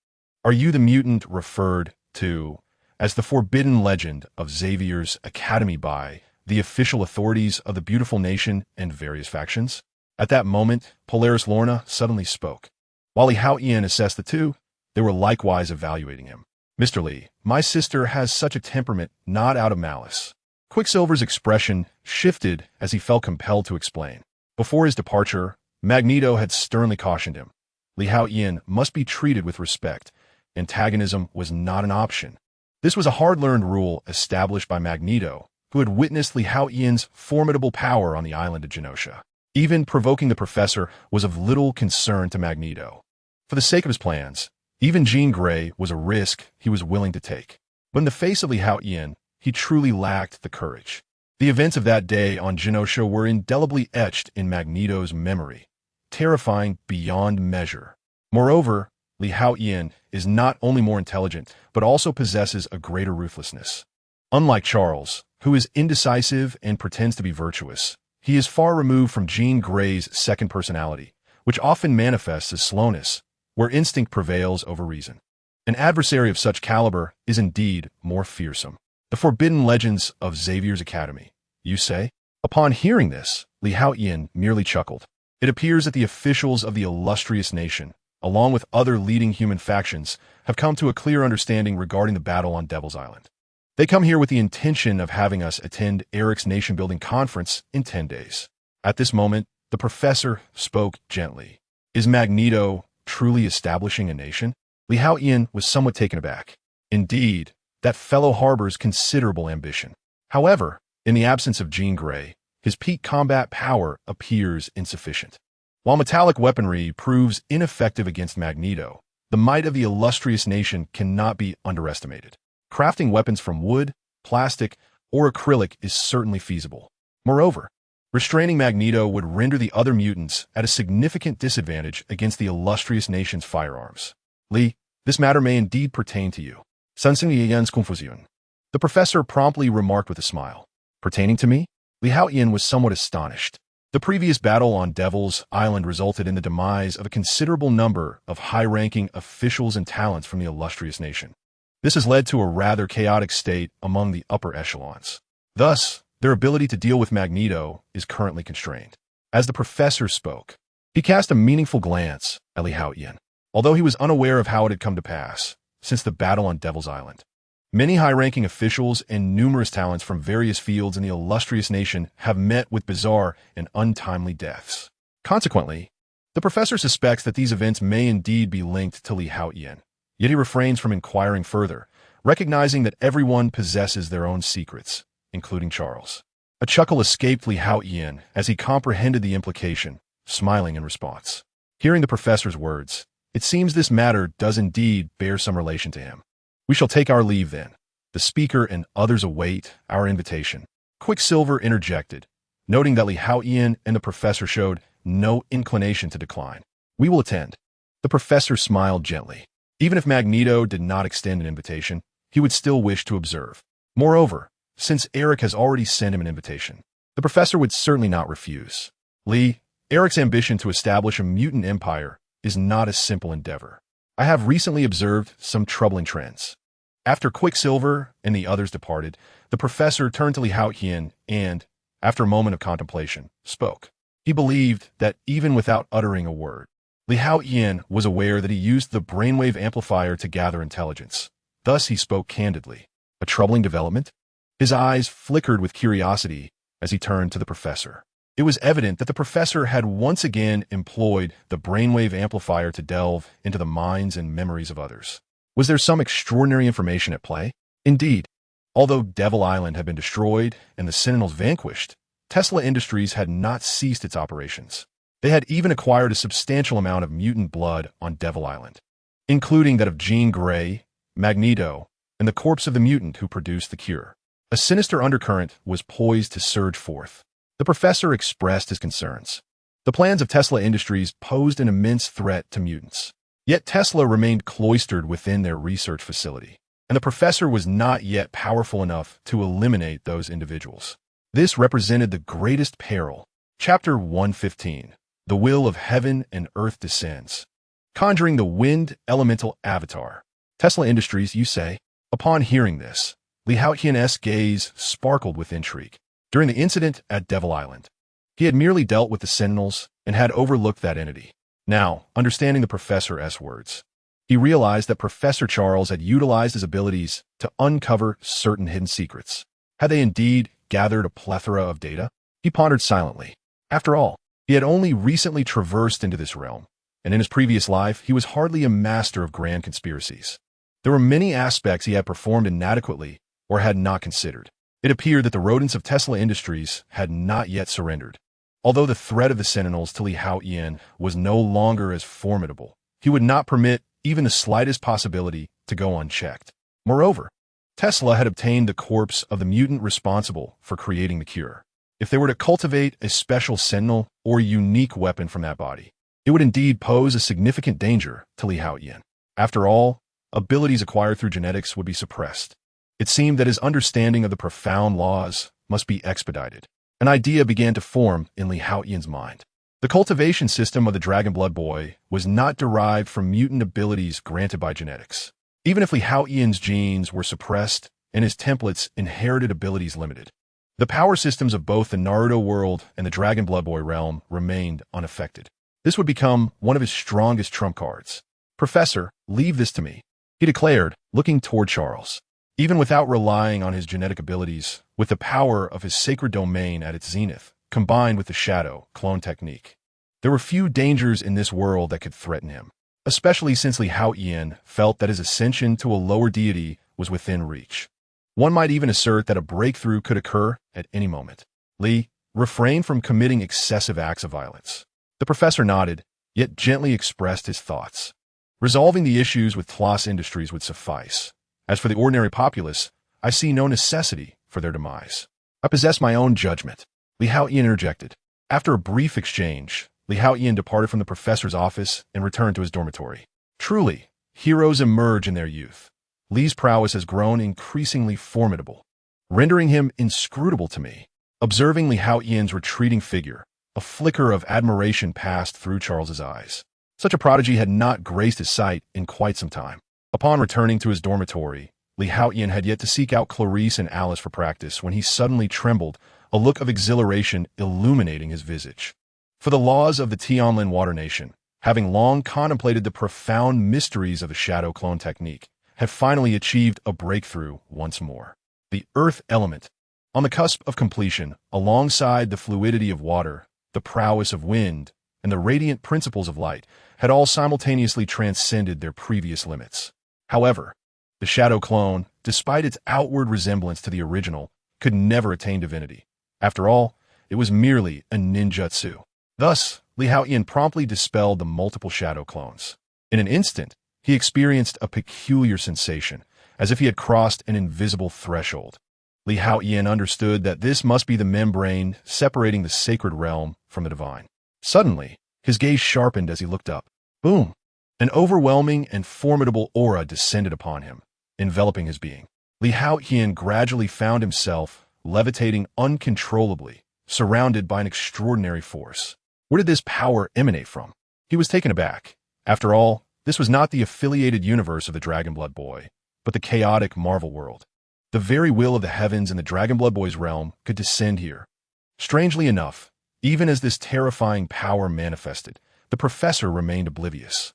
Are you the mutant referred to as the forbidden legend of Xavier's Academy by the official authorities of the beautiful nation and various factions? At that moment, Polaris Lorna suddenly spoke. While Li Haotian assessed the two, they were likewise evaluating him. Mr. Li, my sister has such a temperament not out of malice. Quicksilver's expression shifted as he felt compelled to explain. Before his departure, Magneto had sternly cautioned him. Li Haotian must be treated with respect. Antagonism was not an option. This was a hard-learned rule established by Magneto, who had witnessed Li Haotian's formidable power on the island of Genosha. Even provoking the professor was of little concern to Magneto. For the sake of his plans, even Jean Grey was a risk he was willing to take. But in the face of Li Haotian, he truly lacked the courage. The events of that day on Genosha were indelibly etched in Magneto's memory, terrifying beyond measure. Moreover, Li Haotian is not only more intelligent, but also possesses a greater ruthlessness. Unlike Charles, who is indecisive and pretends to be virtuous, he is far removed from Jean Grey's second personality, which often manifests as slowness, where instinct prevails over reason. An adversary of such caliber is indeed more fearsome. The forbidden legends of Xavier's Academy, you say? Upon hearing this, Li Haotian merely chuckled. It appears that the officials of the illustrious nation, along with other leading human factions, have come to a clear understanding regarding the battle on Devil's Island. They come here with the intention of having us attend Eric's nation-building conference in 10 days. At this moment, the professor spoke gently. Is Magneto truly establishing a nation? Li Haotian was somewhat taken aback. Indeed, that fellow harbors considerable ambition. However, in the absence of Jean Grey, his peak combat power appears insufficient. While metallic weaponry proves ineffective against Magneto, the might of the illustrious nation cannot be underestimated. Crafting weapons from wood, plastic, or acrylic is certainly feasible. Moreover, restraining Magneto would render the other mutants at a significant disadvantage against the illustrious nation's firearms. Li, this matter may indeed pertain to you. Sentinel's confusion. The professor promptly remarked with a smile. Pertaining to me? Li Haotian was somewhat astonished. The previous battle on Devil's Island resulted in the demise of a considerable number of high-ranking officials and talents from the illustrious nation. This has led to a rather chaotic state among the upper echelons. Thus, their ability to deal with Magneto is currently constrained. As the professor spoke, he cast a meaningful glance at Li Haotian, although he was unaware of how it had come to pass since the battle on Devil's Island. Many high-ranking officials and numerous talents from various fields in the illustrious nation have met with bizarre and untimely deaths. Consequently, the professor suspects that these events may indeed be linked to Li Haotian, yet he refrains from inquiring further, recognizing that everyone possesses their own secrets, including Charles. A chuckle escaped Li Haotian as he comprehended the implication, smiling in response. Hearing the professor's words, it seems this matter does indeed bear some relation to him. We shall take our leave then. The speaker and others await our invitation. Quicksilver interjected, noting that Li Haotian and the professor showed no inclination to decline. We will attend. The professor smiled gently. Even if Magneto did not extend an invitation, he would still wish to observe. Moreover, since Eric has already sent him an invitation, the professor would certainly not refuse. Lee, Eric's ambition to establish a mutant empire is not a simple endeavor. I have recently observed some troubling trends. After Quicksilver and the others departed, the professor turned to Haotian and, after a moment of contemplation, spoke. He believed that even without uttering a word, Haotian was aware that he used the brainwave amplifier to gather intelligence. Thus he spoke candidly. A troubling development? His eyes flickered with curiosity as he turned to the professor. It was evident that the professor had once again employed the brainwave amplifier to delve into the minds and memories of others. Was there some extraordinary information at play? Indeed, although Devil Island had been destroyed and the Sentinels vanquished, Tesla Industries had not ceased its operations. They had even acquired a substantial amount of mutant blood on Devil Island, including that of Jean Grey, Magneto, and the corpse of the mutant who produced the cure. A sinister undercurrent was poised to surge forth. The professor expressed his concerns. The plans of Tesla Industries posed an immense threat to mutants. Yet Tesla remained cloistered within their research facility, and the professor was not yet powerful enough to eliminate those individuals. This represented the greatest peril. Chapter 115. The will of heaven and earth descends. Conjuring the wind elemental avatar. Tesla Industries, you say? Upon hearing this, Haotian's gaze sparkled with intrigue. During the incident at Devil Island, he had merely dealt with the Sentinels and had overlooked that entity. Now, understanding the professor's words, he realized that Professor Charles had utilized his abilities to uncover certain hidden secrets. Had they indeed gathered a plethora of data? He pondered silently. After all, he had only recently traversed into this realm, and in his previous life, he was hardly a master of grand conspiracies. There were many aspects he had performed inadequately or had not considered. It appeared that the rodents of Tesla Industries had not yet surrendered. Although the threat of the Sentinels to Haotian was no longer as formidable, he would not permit even the slightest possibility to go unchecked. Moreover, Tesla had obtained the corpse of the mutant responsible for creating the cure. If they were to cultivate a special Sentinel or unique weapon from that body, it would indeed pose a significant danger to Haotian. After all, abilities acquired through genetics would be suppressed. It seemed that his understanding of the profound laws must be expedited. An idea began to form in Haotian's mind. The cultivation system of the Dragon Blood Boy was not derived from mutant abilities granted by genetics. Even if Haotian's genes were suppressed and his template's inherited abilities limited, the power systems of both the Naruto world and the Dragon Blood Boy realm remained unaffected. This would become one of his strongest trump cards. Professor, leave this to me, he declared, looking toward Charles. Even without relying on his genetic abilities, with the power of his sacred domain at its zenith, combined with the shadow clone technique, there were few dangers in this world that could threaten him, especially since Haotian felt that his ascension to a lower deity was within reach. One might even assert that a breakthrough could occur at any moment. Lee, refrain from committing excessive acts of violence. The professor nodded, yet gently expressed his thoughts. Resolving the issues with Tesla Industries would suffice. As for the ordinary populace, I see no necessity for their demise. I possess my own judgment. Haotian interjected. After a brief exchange, Haotian departed from the professor's office and returned to his dormitory. Truly, heroes emerge in their youth. Lee's prowess has grown increasingly formidable, rendering him inscrutable to me. Observing Haotian's retreating figure, a flicker of admiration passed through Charles's eyes. Such a prodigy had not graced his sight in quite some time. Upon returning to his dormitory, Haotian had yet to seek out Clarice and Alice for practice when he suddenly trembled, a look of exhilaration illuminating his visage. For the laws of the Tianlin Water Nation, having long contemplated the profound mysteries of the shadow clone technique, had finally achieved a breakthrough once more. The earth element, on the cusp of completion, alongside the fluidity of water, the prowess of wind, and the radiant principles of light, had all simultaneously transcended their previous limits. However, the shadow clone, despite its outward resemblance to the original, could never attain divinity. After all, it was merely a ninjutsu. Thus, Haotian promptly dispelled the multiple shadow clones. In an instant, he experienced a peculiar sensation, as if he had crossed an invisible threshold. Haotian understood that this must be the membrane separating the sacred realm from the divine. Suddenly, his gaze sharpened as he looked up. Boom! An overwhelming and formidable aura descended upon him, enveloping his being. Haotian gradually found himself levitating uncontrollably, surrounded by an extraordinary force. Where did this power emanate from? He was taken aback. After all, this was not the affiliated universe of the Dragonblood Boy, but the chaotic Marvel world. The very will of the heavens and the Dragonblood Boy's realm could descend here. Strangely enough, even as this terrifying power manifested, the professor remained oblivious,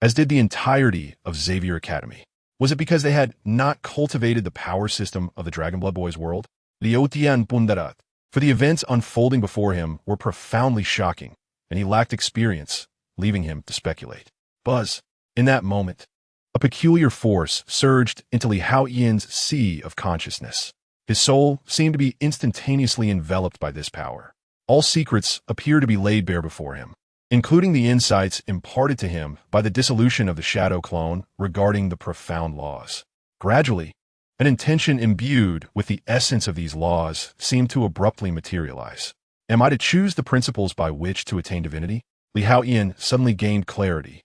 as did the entirety of Xavier Academy. Was it because they had not cultivated the power system of the Dragonblood Boy's world? Haotian pundarat. For the events unfolding before him were profoundly shocking, and he lacked experience, leaving him to speculate. Buzz. In that moment, a peculiar force surged into Haotian's sea of consciousness. His soul seemed to be instantaneously enveloped by this power. All secrets appeared to be laid bare before him, including the insights imparted to him by the dissolution of the Shadow Clone regarding the profound laws. Gradually, an intention imbued with the essence of these laws seemed to abruptly materialize. Am I to choose the principles by which to attain divinity? Haotian suddenly gained clarity.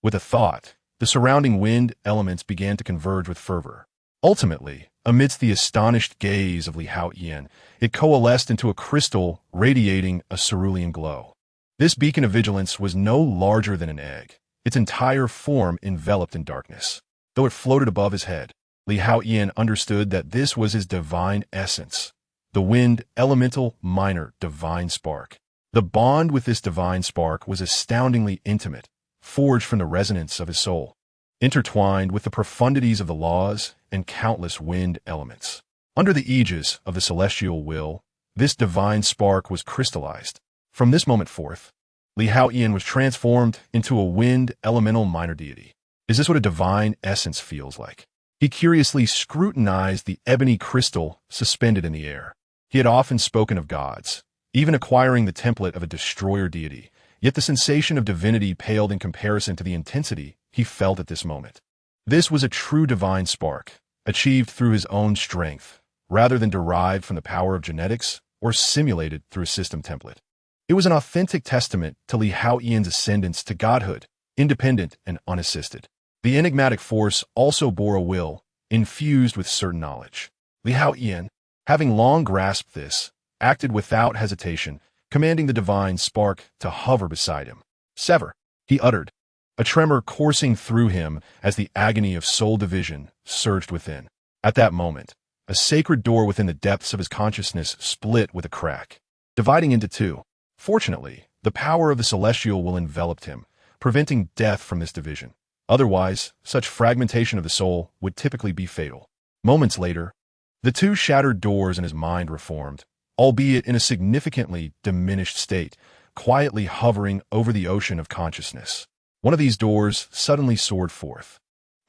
With a thought, the surrounding wind elements began to converge with fervor. Ultimately, amidst the astonished gaze of Haotian, it coalesced into a crystal radiating a cerulean glow. This beacon of vigilance was no larger than an egg, its entire form enveloped in darkness. Though it floated above his head, Haotian understood that this was his divine essence, the wind elemental minor divine spark. The bond with this divine spark was astoundingly intimate, forged from the resonance of his soul, intertwined with the profundities of the laws and countless wind elements. Under the aegis of the celestial will, this divine spark was crystallized. From this moment forth, Haotian was transformed into a wind elemental minor deity. Is this what a divine essence feels like? He curiously scrutinized the ebony crystal suspended in the air. He had often spoken of gods, even acquiring the template of a destroyer deity, yet the sensation of divinity paled in comparison to the intensity he felt at this moment. This was a true divine spark, achieved through his own strength, rather than derived from the power of genetics or simulated through a system template. It was an authentic testament to Haotian's ascendance to godhood, independent and unassisted. The enigmatic force also bore a will, infused with certain knowledge. Haotian, having long grasped this, acted without hesitation, commanding the divine spark to hover beside him. Sever, he uttered, a tremor coursing through him as the agony of soul division surged within. At that moment, a sacred door within the depths of his consciousness split with a crack, dividing into two. Fortunately, the power of the celestial will enveloped him, preventing death from this division. Otherwise, such fragmentation of the soul would typically be fatal. Moments later, the two shattered doors in his mind reformed, albeit in a significantly diminished state, quietly hovering over the ocean of consciousness. One of these doors suddenly soared forth,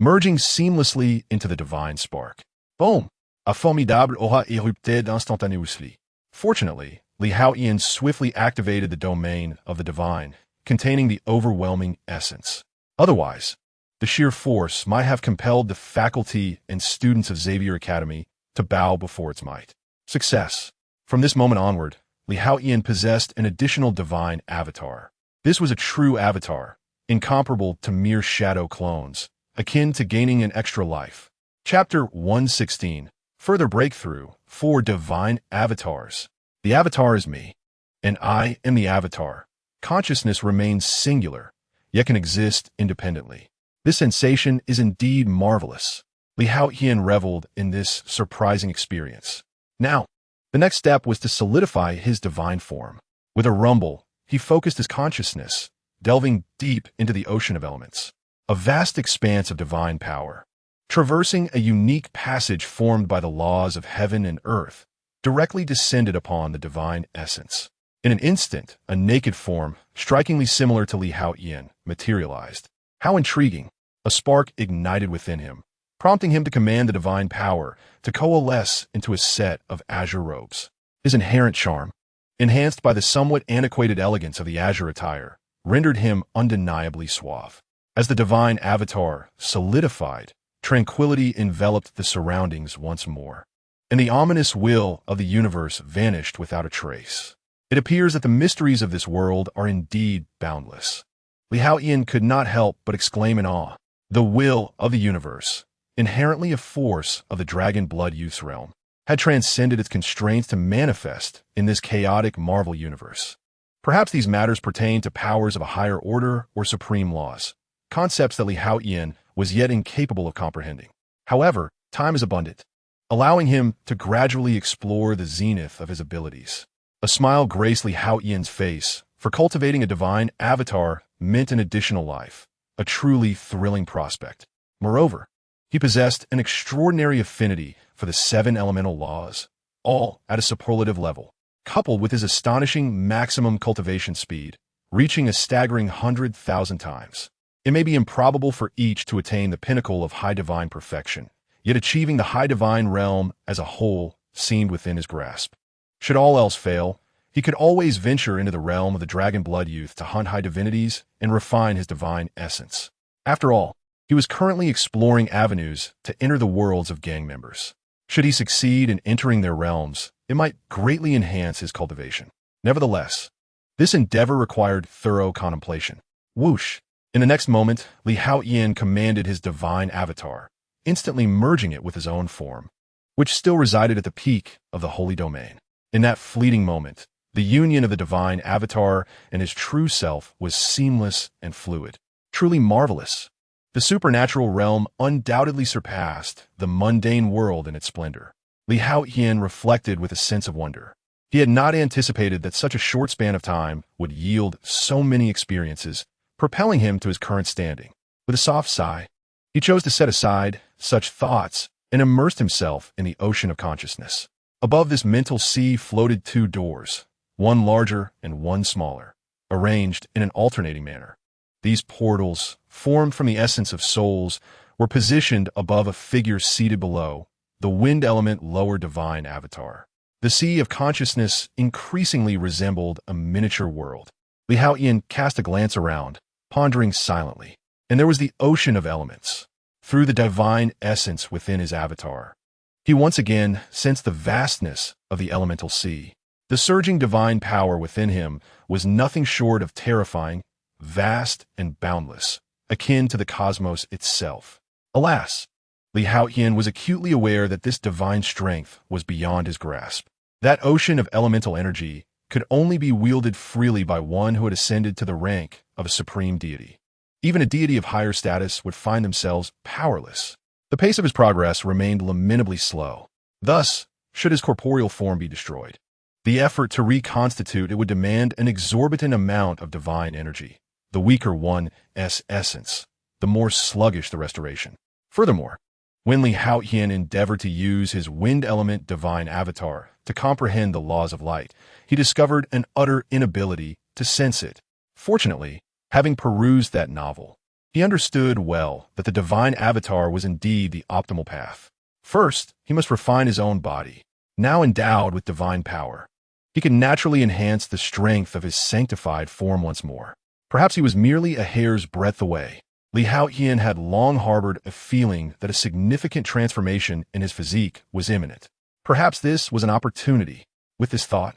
merging seamlessly into the divine spark. Boom! A formidable aura érupted instantaneously. Fortunately, Haotian swiftly activated the domain of the divine, containing the overwhelming essence. Otherwise, the sheer force might have compelled the faculty and students of Xavier Academy to bow before its might. Success. From this moment onward, Haotian possessed an additional divine avatar. This was a true avatar, incomparable to mere shadow clones, akin to gaining an extra life. Chapter 116. Further breakthrough. 4 divine avatars. The avatar is me, and I am the avatar. Consciousness remains singular, yet can exist independently. This sensation is indeed marvelous. Haotian reveled in this surprising experience. Now, the next step was to solidify his divine form. With a rumble, he focused his consciousness, delving deep into the ocean of elements, a vast expanse of divine power. Traversing a unique passage formed by the laws of heaven and earth, directly descended upon the divine essence. In an instant, a naked form, strikingly similar to Haotian, materialized. How intriguing! A spark ignited within him, prompting him to command the divine power to coalesce into a set of azure robes. His inherent charm, enhanced by the somewhat antiquated elegance of the azure attire, rendered him undeniably suave. As the divine avatar solidified, tranquility enveloped the surroundings once more, and the ominous will of the universe vanished without a trace. It appears that the mysteries of this world are indeed boundless. Li Haotian could not help but exclaim in awe. The will of the universe, inherently a force of the dragon blood youth's realm, had transcended its constraints to manifest in this chaotic Marvel universe. Perhaps these matters pertain to powers of a higher order or supreme laws, concepts that Li Haotian was yet incapable of comprehending. However, time is abundant, allowing him to gradually explore the zenith of his abilities. A smile graced Li Haotian's face, for cultivating a divine avatar meant an additional life, a truly thrilling prospect. Moreover, he possessed an extraordinary affinity for the 7 elemental laws, all at a superlative level, coupled with his astonishing maximum cultivation speed, reaching a staggering 100,000 times. It may be improbable for each to attain the pinnacle of high divine perfection, yet achieving the high divine realm as a whole seemed within his grasp. Should all else fail, he could always venture into the realm of the dragon blood youth to hunt high divinities and refine his divine essence. After all, he was currently exploring avenues to enter the worlds of gang members. Should he succeed in entering their realms, it might greatly enhance his cultivation. Nevertheless, this endeavor required thorough contemplation. Whoosh! In the next moment, Li Haotian commanded his divine avatar, instantly merging it with his own form, which still resided at the peak of the holy domain. In that fleeting moment, the union of the divine avatar and his true self was seamless and fluid, truly marvelous. The supernatural realm undoubtedly surpassed the mundane world in its splendor. Li Haotian reflected with a sense of wonder. He had not anticipated that such a short span of time would yield so many experiences, propelling him to his current standing. With a soft sigh, he chose to set aside such thoughts and immersed himself in the ocean of consciousness. Above this mental sea floated 2 doors, one larger and one smaller, arranged in an alternating manner. These portals, formed from the essence of souls, were positioned above a figure seated below, the wind element lower divine avatar. The sea of consciousness increasingly resembled a miniature world. Li Haotian cast a glance around, pondering silently, and there was the ocean of elements. Through the divine essence within his avatar, he once again sensed the vastness of the elemental sea. The surging divine power within him was nothing short of terrifying, vast, and boundless, akin to the cosmos itself. Alas, Li Haotian was acutely aware that this divine strength was beyond his grasp. That ocean of elemental energy could only be wielded freely by one who had ascended to the rank of a supreme deity. Even a deity of higher status would find themselves powerless. The pace of his progress remained lamentably slow. Thus, should his corporeal form be destroyed, the effort to reconstitute it would demand an exorbitant amount of divine energy. The weaker one's essence, the more sluggish the restoration. Furthermore, when Li Haotian endeavored to use his wind element divine avatar to comprehend the laws of light, he discovered an utter inability to sense it. Fortunately, having perused that novel, he understood well that the divine avatar was indeed the optimal path. First, he must refine his own body. Now endowed with divine power, he could naturally enhance the strength of his sanctified form once more. Perhaps he was merely a hair's breadth away. Li Haotian had long harbored a feeling that a significant transformation in his physique was imminent. Perhaps this was an opportunity. With this thought,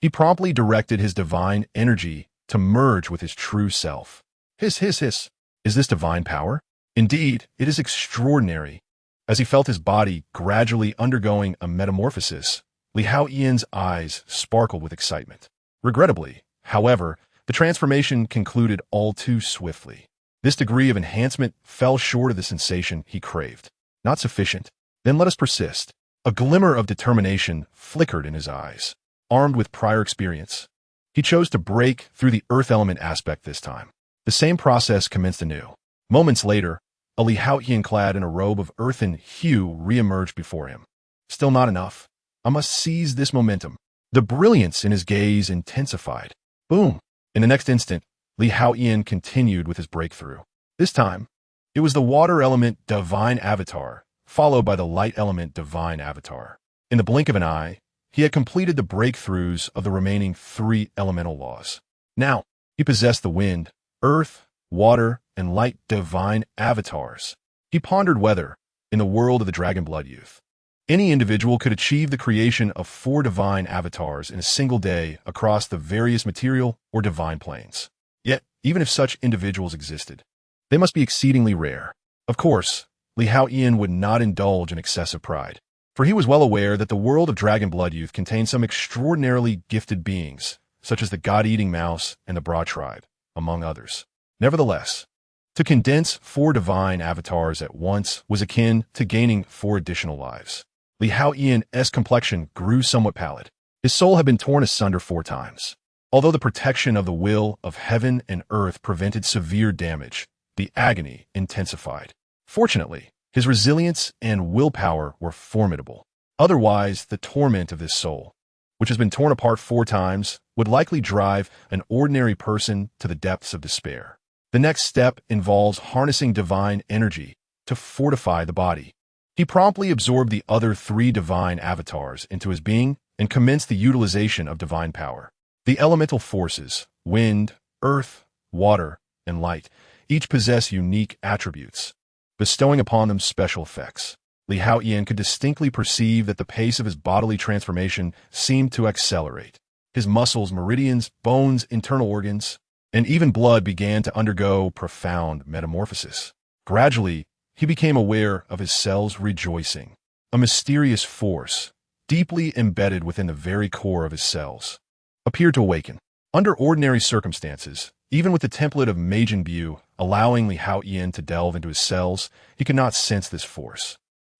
he promptly directed his divine energy to merge with his true self. Hiss, hiss, hiss. Is this divine power? Indeed, it is extraordinary. As he felt his body gradually undergoing a metamorphosis, Li Haotian's eyes sparkled with excitement. Regrettably, however, the transformation concluded all too swiftly. This degree of enhancement fell short of the sensation he craved. Not sufficient? Then let us persist. A glimmer of determination flickered in his eyes. Armed with prior experience, he chose to break through the earth element aspect this time. The same process commenced anew. Moments later, a Li Haotian clad in a robe of earthen hue re-emerged before him. Still not enough. I must seize this momentum. The brilliance in his gaze intensified. Boom! In the next instant, Li Haotian continued with his breakthrough. This time, it was the water element divine avatar, followed by the light element divine avatar. In the blink of an eye, he had completed the breakthroughs of the remaining 3 elemental laws. Now, he possessed the wind, earth, water, and light divine avatars. He pondered whether, in the world of the dragon blood youth, any individual could achieve the creation of 4 divine avatars in a single day across the various material or divine planes. Yet, even if such individuals existed. They must be exceedingly rare. Of course, Haotian would not indulge in excessive pride, for he was well aware that the world of Dragon Blood Youth contained some extraordinarily gifted beings, such as the God-eating mouse and the Broad Tribe, among others. Nevertheless, to condense 4 divine avatars at once was akin to gaining 4 additional lives. Haotian's complexion grew somewhat pallid. His soul had been torn asunder 4 times. Although the protection of the will of heaven and earth prevented severe damage, the agony intensified. Fortunately, his resilience and willpower were formidable. Otherwise, the torment of this soul, which has been torn apart 4 times, would likely drive an ordinary person to the depths of despair. The next step involves harnessing divine energy to fortify the body. He promptly absorbed the other 3 divine avatars into his being and commenced the utilization of divine power. The elemental forces, wind, earth, water, and light, each possess unique attributes, bestowing upon them special effects. Haotian could distinctly perceive that the pace of his bodily transformation seemed to accelerate. His muscles, meridians, bones, internal organs, and even blood began to undergo profound metamorphosis. Gradually, he became aware of his cells rejoicing. A mysterious force, deeply embedded within the very core of his cells, appeared to awaken. Under ordinary circumstances, even with the template of Majin Bu allowing Haotian to delve into his cells, he could not sense this force.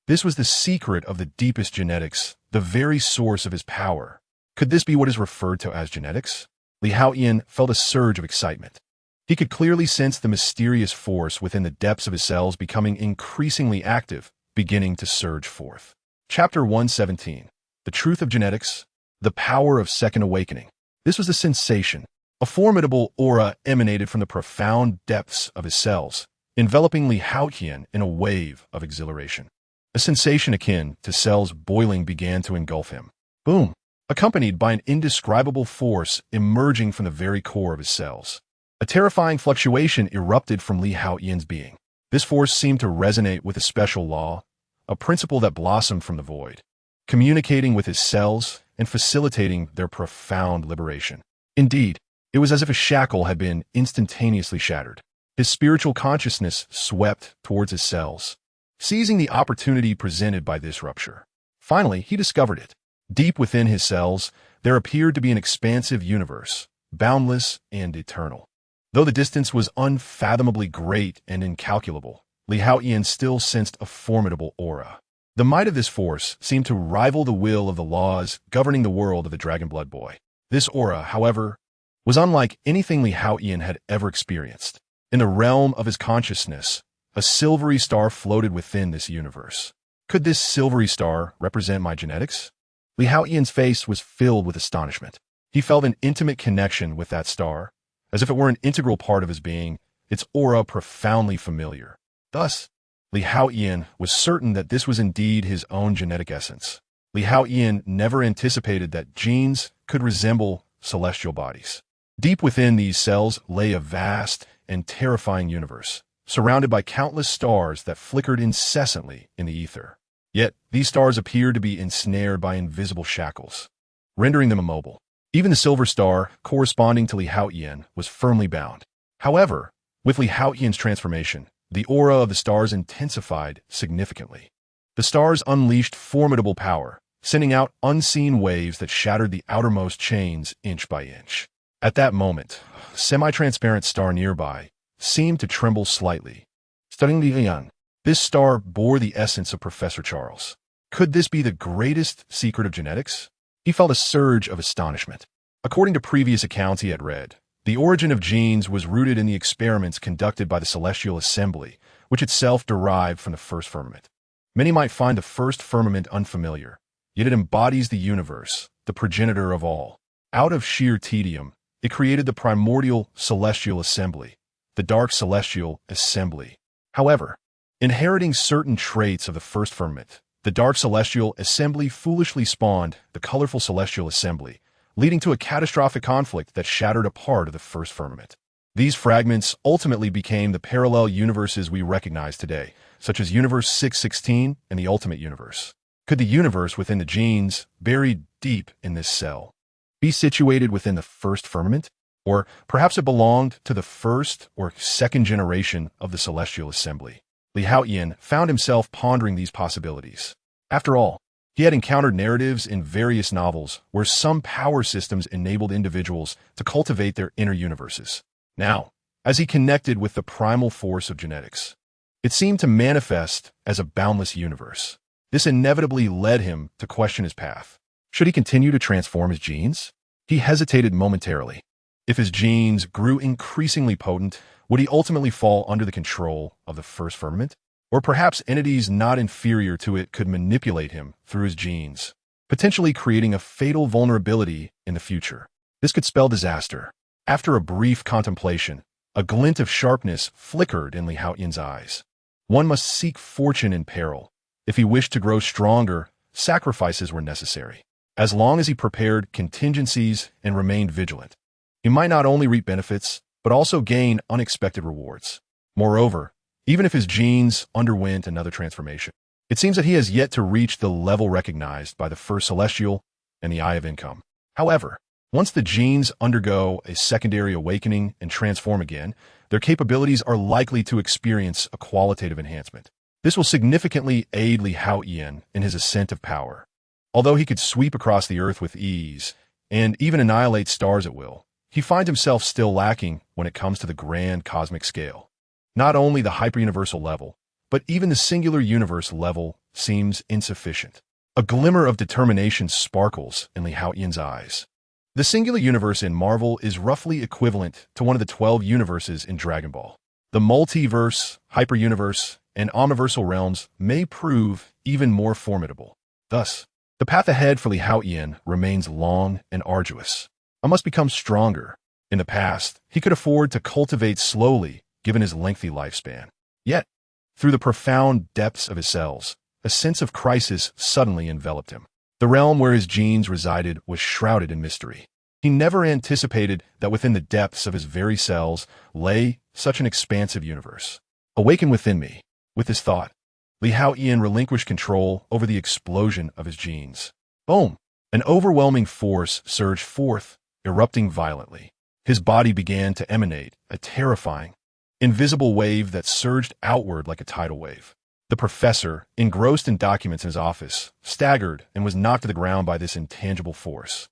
This was the secret of the deepest genetics, the very source of his power. Could this be what is referred to as genetics? Haotian felt a surge of excitement. He could clearly sense the mysterious force within the depths of his cells becoming increasingly active, beginning to surge forth. Chapter 117. The Truth of Genetics, the Power of Second Awakening. This was a sensation. A formidable aura emanated from the profound depths of his cells, enveloping Haotian in a wave of exhilaration. A sensation akin to cells boiling began to engulf him. Boom! Accompanied by an indescribable force emerging from the very core of his cells. A terrifying fluctuation erupted from Haotian's being. This force seemed to resonate with a special law, a principle that blossomed from the void, communicating with his cells and facilitating their profound liberation. Indeed, it was as if a shackle had been instantaneously shattered. His spiritual consciousness swept towards his cells, seizing the opportunity presented by this rupture. Finally, he discovered it. Deep within his cells, there appeared to be an expansive universe, boundless and eternal. Though the distance was unfathomably great and incalculable, Haotian still sensed a formidable aura. The might of this force seemed to rival the will of the laws governing the world of the Dragon Blood Boy. This aura, however, was unlike anything Haotian had ever experienced. In the realm of his consciousness, a silvery star floated within this universe. Could this silvery star represent my genetics? Haotian's face was filled with astonishment. He felt an intimate connection with that star, as if it were an integral part of his being, its aura profoundly familiar. Thus, Haotian was certain that this was indeed his own genetic essence. Haotian never anticipated that genes could resemble celestial bodies. Deep within these cells lay a vast and terrifying universe, surrounded by countless stars that flickered incessantly in the ether. Yet, these stars appeared to be ensnared by invisible shackles, rendering them immobile. Even the silver star, corresponding to Haotian, was firmly bound. However, with Haotian's transformation, the aura of the stars intensified significantly. The stars unleashed formidable power, sending out unseen waves that shattered the outermost chains inch by inch. At that moment, a semi-transparent star nearby seemed to tremble slightly. Studying Lian, this star bore the essence of Professor Charles. Could this be the greatest secret of genetics? He felt a surge of astonishment. According to previous accounts he had read, the origin of genes was rooted in the experiments conducted by the Celestial Assembly, which itself derived from the first firmament. Many might find the first firmament unfamiliar, yet it embodies the universe, the progenitor of all. Out of sheer tedium, it created the primordial Celestial Assembly, the Dark Celestial Assembly. However, inheriting certain traits of the first firmament, the Dark Celestial Assembly foolishly spawned the colorful Celestial Assembly, leading to a catastrophic conflict that shattered a part of the first firmament. These fragments ultimately became the parallel universes we recognize today, such as Universe 616 and the Ultimate Universe. Could the universe within the genes, buried deep in this cell, be situated within the first firmament? Or perhaps it belonged to the first or second generation of the Celestial Assembly. Li Haotian found himself pondering these possibilities. After all, he had encountered narratives in various novels where some power systems enabled individuals to cultivate their inner universes. Now, as he connected with the primal force of genetics, it seemed to manifest as a boundless universe. This inevitably led him to question his path. Should he continue to transform his genes? He hesitated momentarily. If his genes grew increasingly potent, would he ultimately fall under the control of the first firmament? Or perhaps entities not inferior to it could manipulate him through his genes, potentially creating a fatal vulnerability in the future. This could spell disaster. After a brief contemplation, a glint of sharpness flickered in Li Haotian's eyes. One must seek fortune in peril. If he wished to grow stronger, sacrifices were necessary. As long as he prepared contingencies and remained vigilant, he might not only reap benefits, but also gain unexpected rewards. Moreover, even if his genes underwent another transformation, it seems that he has yet to reach the level recognized by the first celestial and the Eye of Income. However, once the genes undergo a secondary awakening and transform again, their capabilities are likely to experience a qualitative enhancement. This will significantly aid Li Haotian in his ascent of power. Although he could sweep across the earth with ease and even annihilate stars at will, he finds himself still lacking when it comes to the grand cosmic scale. Not only the hyper-universal level, but even the singular universe level seems insufficient. A glimmer of determination sparkles in Li Haotian's eyes. The singular universe in Marvel is roughly equivalent to one of the 12 universes in Dragon Ball. The multiverse, hyper-universe, and omniversal realms may prove even more formidable. Thus, the path ahead for Li Haotian remains long and arduous. I must become stronger. In the past, he could afford to cultivate slowly, given his lengthy lifespan. Yet, through the profound depths of his cells, a sense of crisis suddenly enveloped him. The realm where his genes resided was shrouded in mystery. He never anticipated that within the depths of his very cells lay such an expansive universe. Awaken within me. With this thought, Li Haotian relinquished control over the explosion of his genes. Boom! An overwhelming force surged forth, erupting violently. His body began to emanate a terrifying, invisible wave that surged outward like a tidal wave. The professor, engrossed in documents in his office, staggered and was knocked to the ground by this intangible force.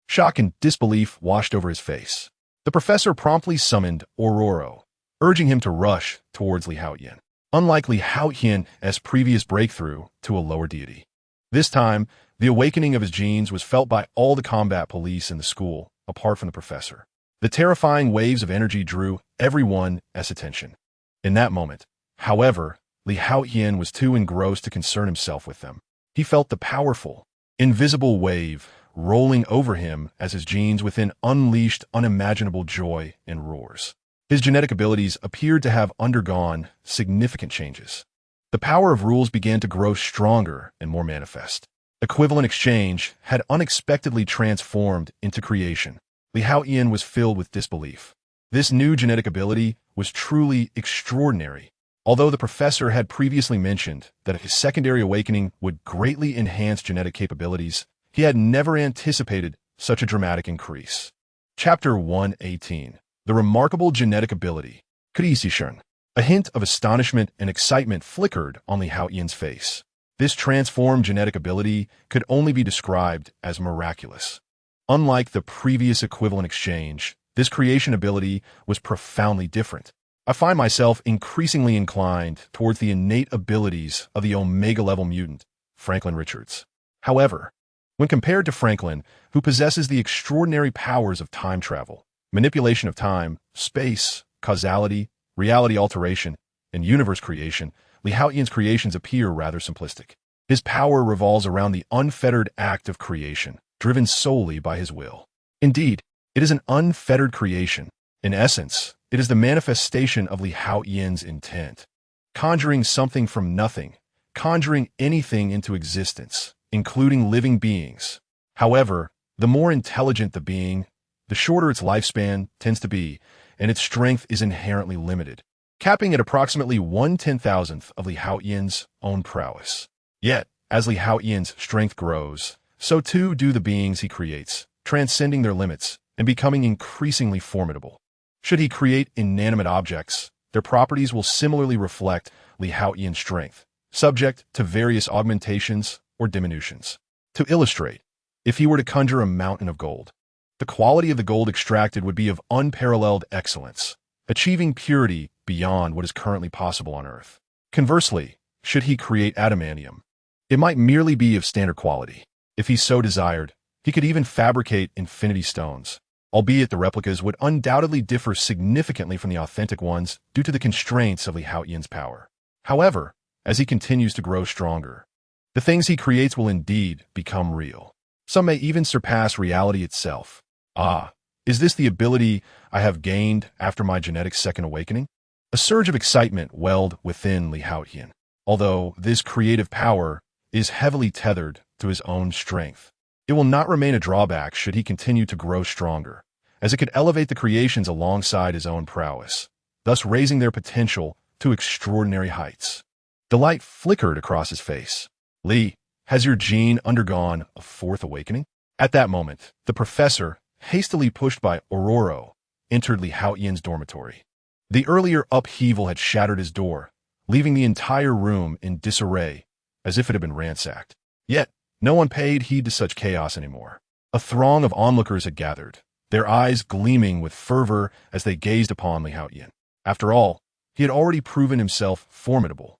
Shock and disbelief washed over his face. The professor promptly summoned Ororo, urging him to rush towards Li Haotian. Unlike Li Haotian's previous breakthrough to a lower deity, this time, the awakening of his genes was felt by all the combat police in the school, apart from the professor. The terrifying waves of energy drew everyone's attention. In that moment, however, Li Haotian was too engrossed to concern himself with them. He felt the powerful, invisible wave rolling over him as his genes within unleashed unimaginable joy and roars. His genetic abilities appeared to have undergone significant changes. The power of rules began to grow stronger and more manifest. Equivalent exchange had unexpectedly transformed into creation. Li Haotian was filled with disbelief. This new genetic ability was truly extraordinary. Although the professor had previously mentioned that his secondary awakening would greatly enhance genetic capabilities, he had never anticipated such a dramatic increase. Chapter 118. The Remarkable Genetic Ability. A hint of astonishment and excitement flickered on Li Haotian's face. This transformed genetic ability could only be described as miraculous. Unlike the previous equivalent exchange, this creation ability was profoundly different. I find myself increasingly inclined towards the innate abilities of the Omega-level mutant, Franklin Richards. However, when compared to Franklin, who possesses the extraordinary powers of time travel, manipulation of time, space, causality, reality alteration, and universe creation, Li Haotian's creations appear rather simplistic. His power revolves around the unfettered act of creation, driven solely by his will. Indeed, it is an unfettered creation. In essence, it is the manifestation of Li Haotian's intent, conjuring something from nothing, conjuring anything into existence, including living beings. However, the more intelligent the being, the shorter its lifespan tends to be, and its strength is inherently limited, capping at approximately 1/10,000th of Li Haotian's own prowess. Yet, as Li Haotian's strength grows, so too do the beings he creates, transcending their limits and becoming increasingly formidable. Should he create inanimate objects, their properties will similarly reflect Haotian's strength, subject to various augmentations or diminutions. To illustrate, if he were to conjure a mountain of gold, the quality of the gold extracted would be of unparalleled excellence, achieving purity beyond what is currently possible on Earth. Conversely, should he create adamantium, it might merely be of standard quality. If he so desired, he could even fabricate infinity stones, albeit the replicas would undoubtedly differ significantly from the authentic ones due to the constraints of Haotian's power. However, as he continues to grow stronger, the things he creates will indeed become real. Some may even surpass reality itself. Ah, is this the ability I have gained after my genetic second awakening? A surge of excitement welled within Haotian, although this creative power is heavily tethered to his own strength. It will not remain a drawback should he continue to grow stronger, as it could elevate the creations alongside his own prowess, thus raising their potential to extraordinary heights. Delight flickered across his face. Lee, has your gene undergone a fourth awakening? At that moment, the professor, hastily pushed by Aurora, entered Haotian's dormitory. The earlier upheaval had shattered his door, leaving the entire room in disarray, as if it had been ransacked. Yet, no one paid heed to such chaos anymore. A throng of onlookers had gathered, their eyes gleaming with fervor as they gazed upon Haotian. After all, he had already proven himself formidable,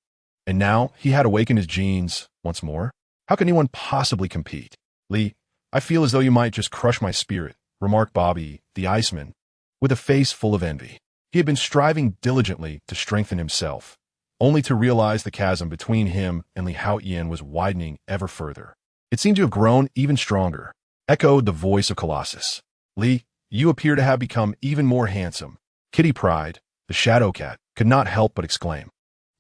and now he had awakened his genes once more. How can anyone possibly compete? Lee, I feel as though you might just crush my spirit, remarked Bobby, the Iceman, with a face full of envy. He had been striving diligently to strengthen himself, only to realize the chasm between him and Haotian was widening ever further. It seemed to have grown even stronger, echoed the voice of Colossus. Lee, you appear to have become even more handsome. Kitty Pryde, the shadow cat, could not help but exclaim.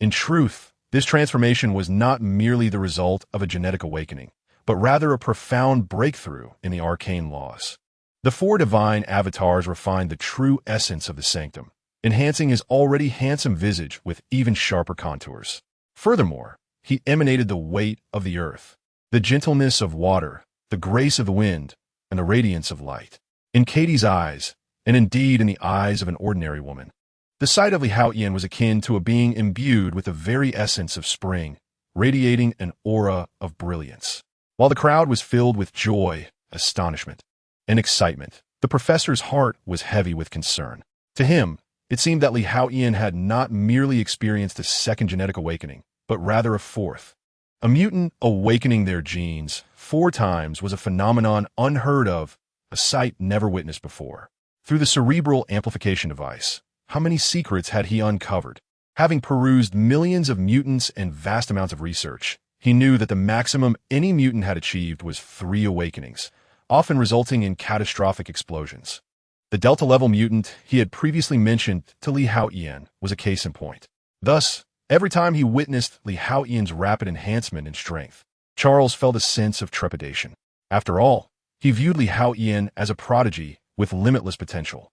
In truth, this transformation was not merely the result of a genetic awakening, but rather a profound breakthrough in the arcane laws. The four divine avatars refined the true essence of the sanctum, enhancing his already handsome visage with even sharper contours. Furthermore, he emanated the weight of the earth, the gentleness of water, the grace of the wind, and the radiance of light. In Katie's eyes, and indeed in the eyes of an ordinary woman, the sight of Haotian was akin to a being imbued with the very essence of spring, radiating an aura of brilliance. While the crowd was filled with joy, astonishment, and excitement, the professor's heart was heavy with concern. To him, it seemed that Haotian had not merely experienced a second genetic awakening, but rather a fourth. A mutant awakening their genes 4 times was a phenomenon unheard of, a sight never witnessed before. Through the cerebral amplification device, how many secrets had he uncovered? Having perused millions of mutants and vast amounts of research, he knew that the maximum any mutant had achieved was 3 awakenings, often resulting in catastrophic explosions. The Delta-level mutant he had previously mentioned to Haotian was a case in point. Thus, every time he witnessed Haotian's rapid enhancement in strength, Charles felt a sense of trepidation. After all, he viewed Haotian as a prodigy with limitless potential.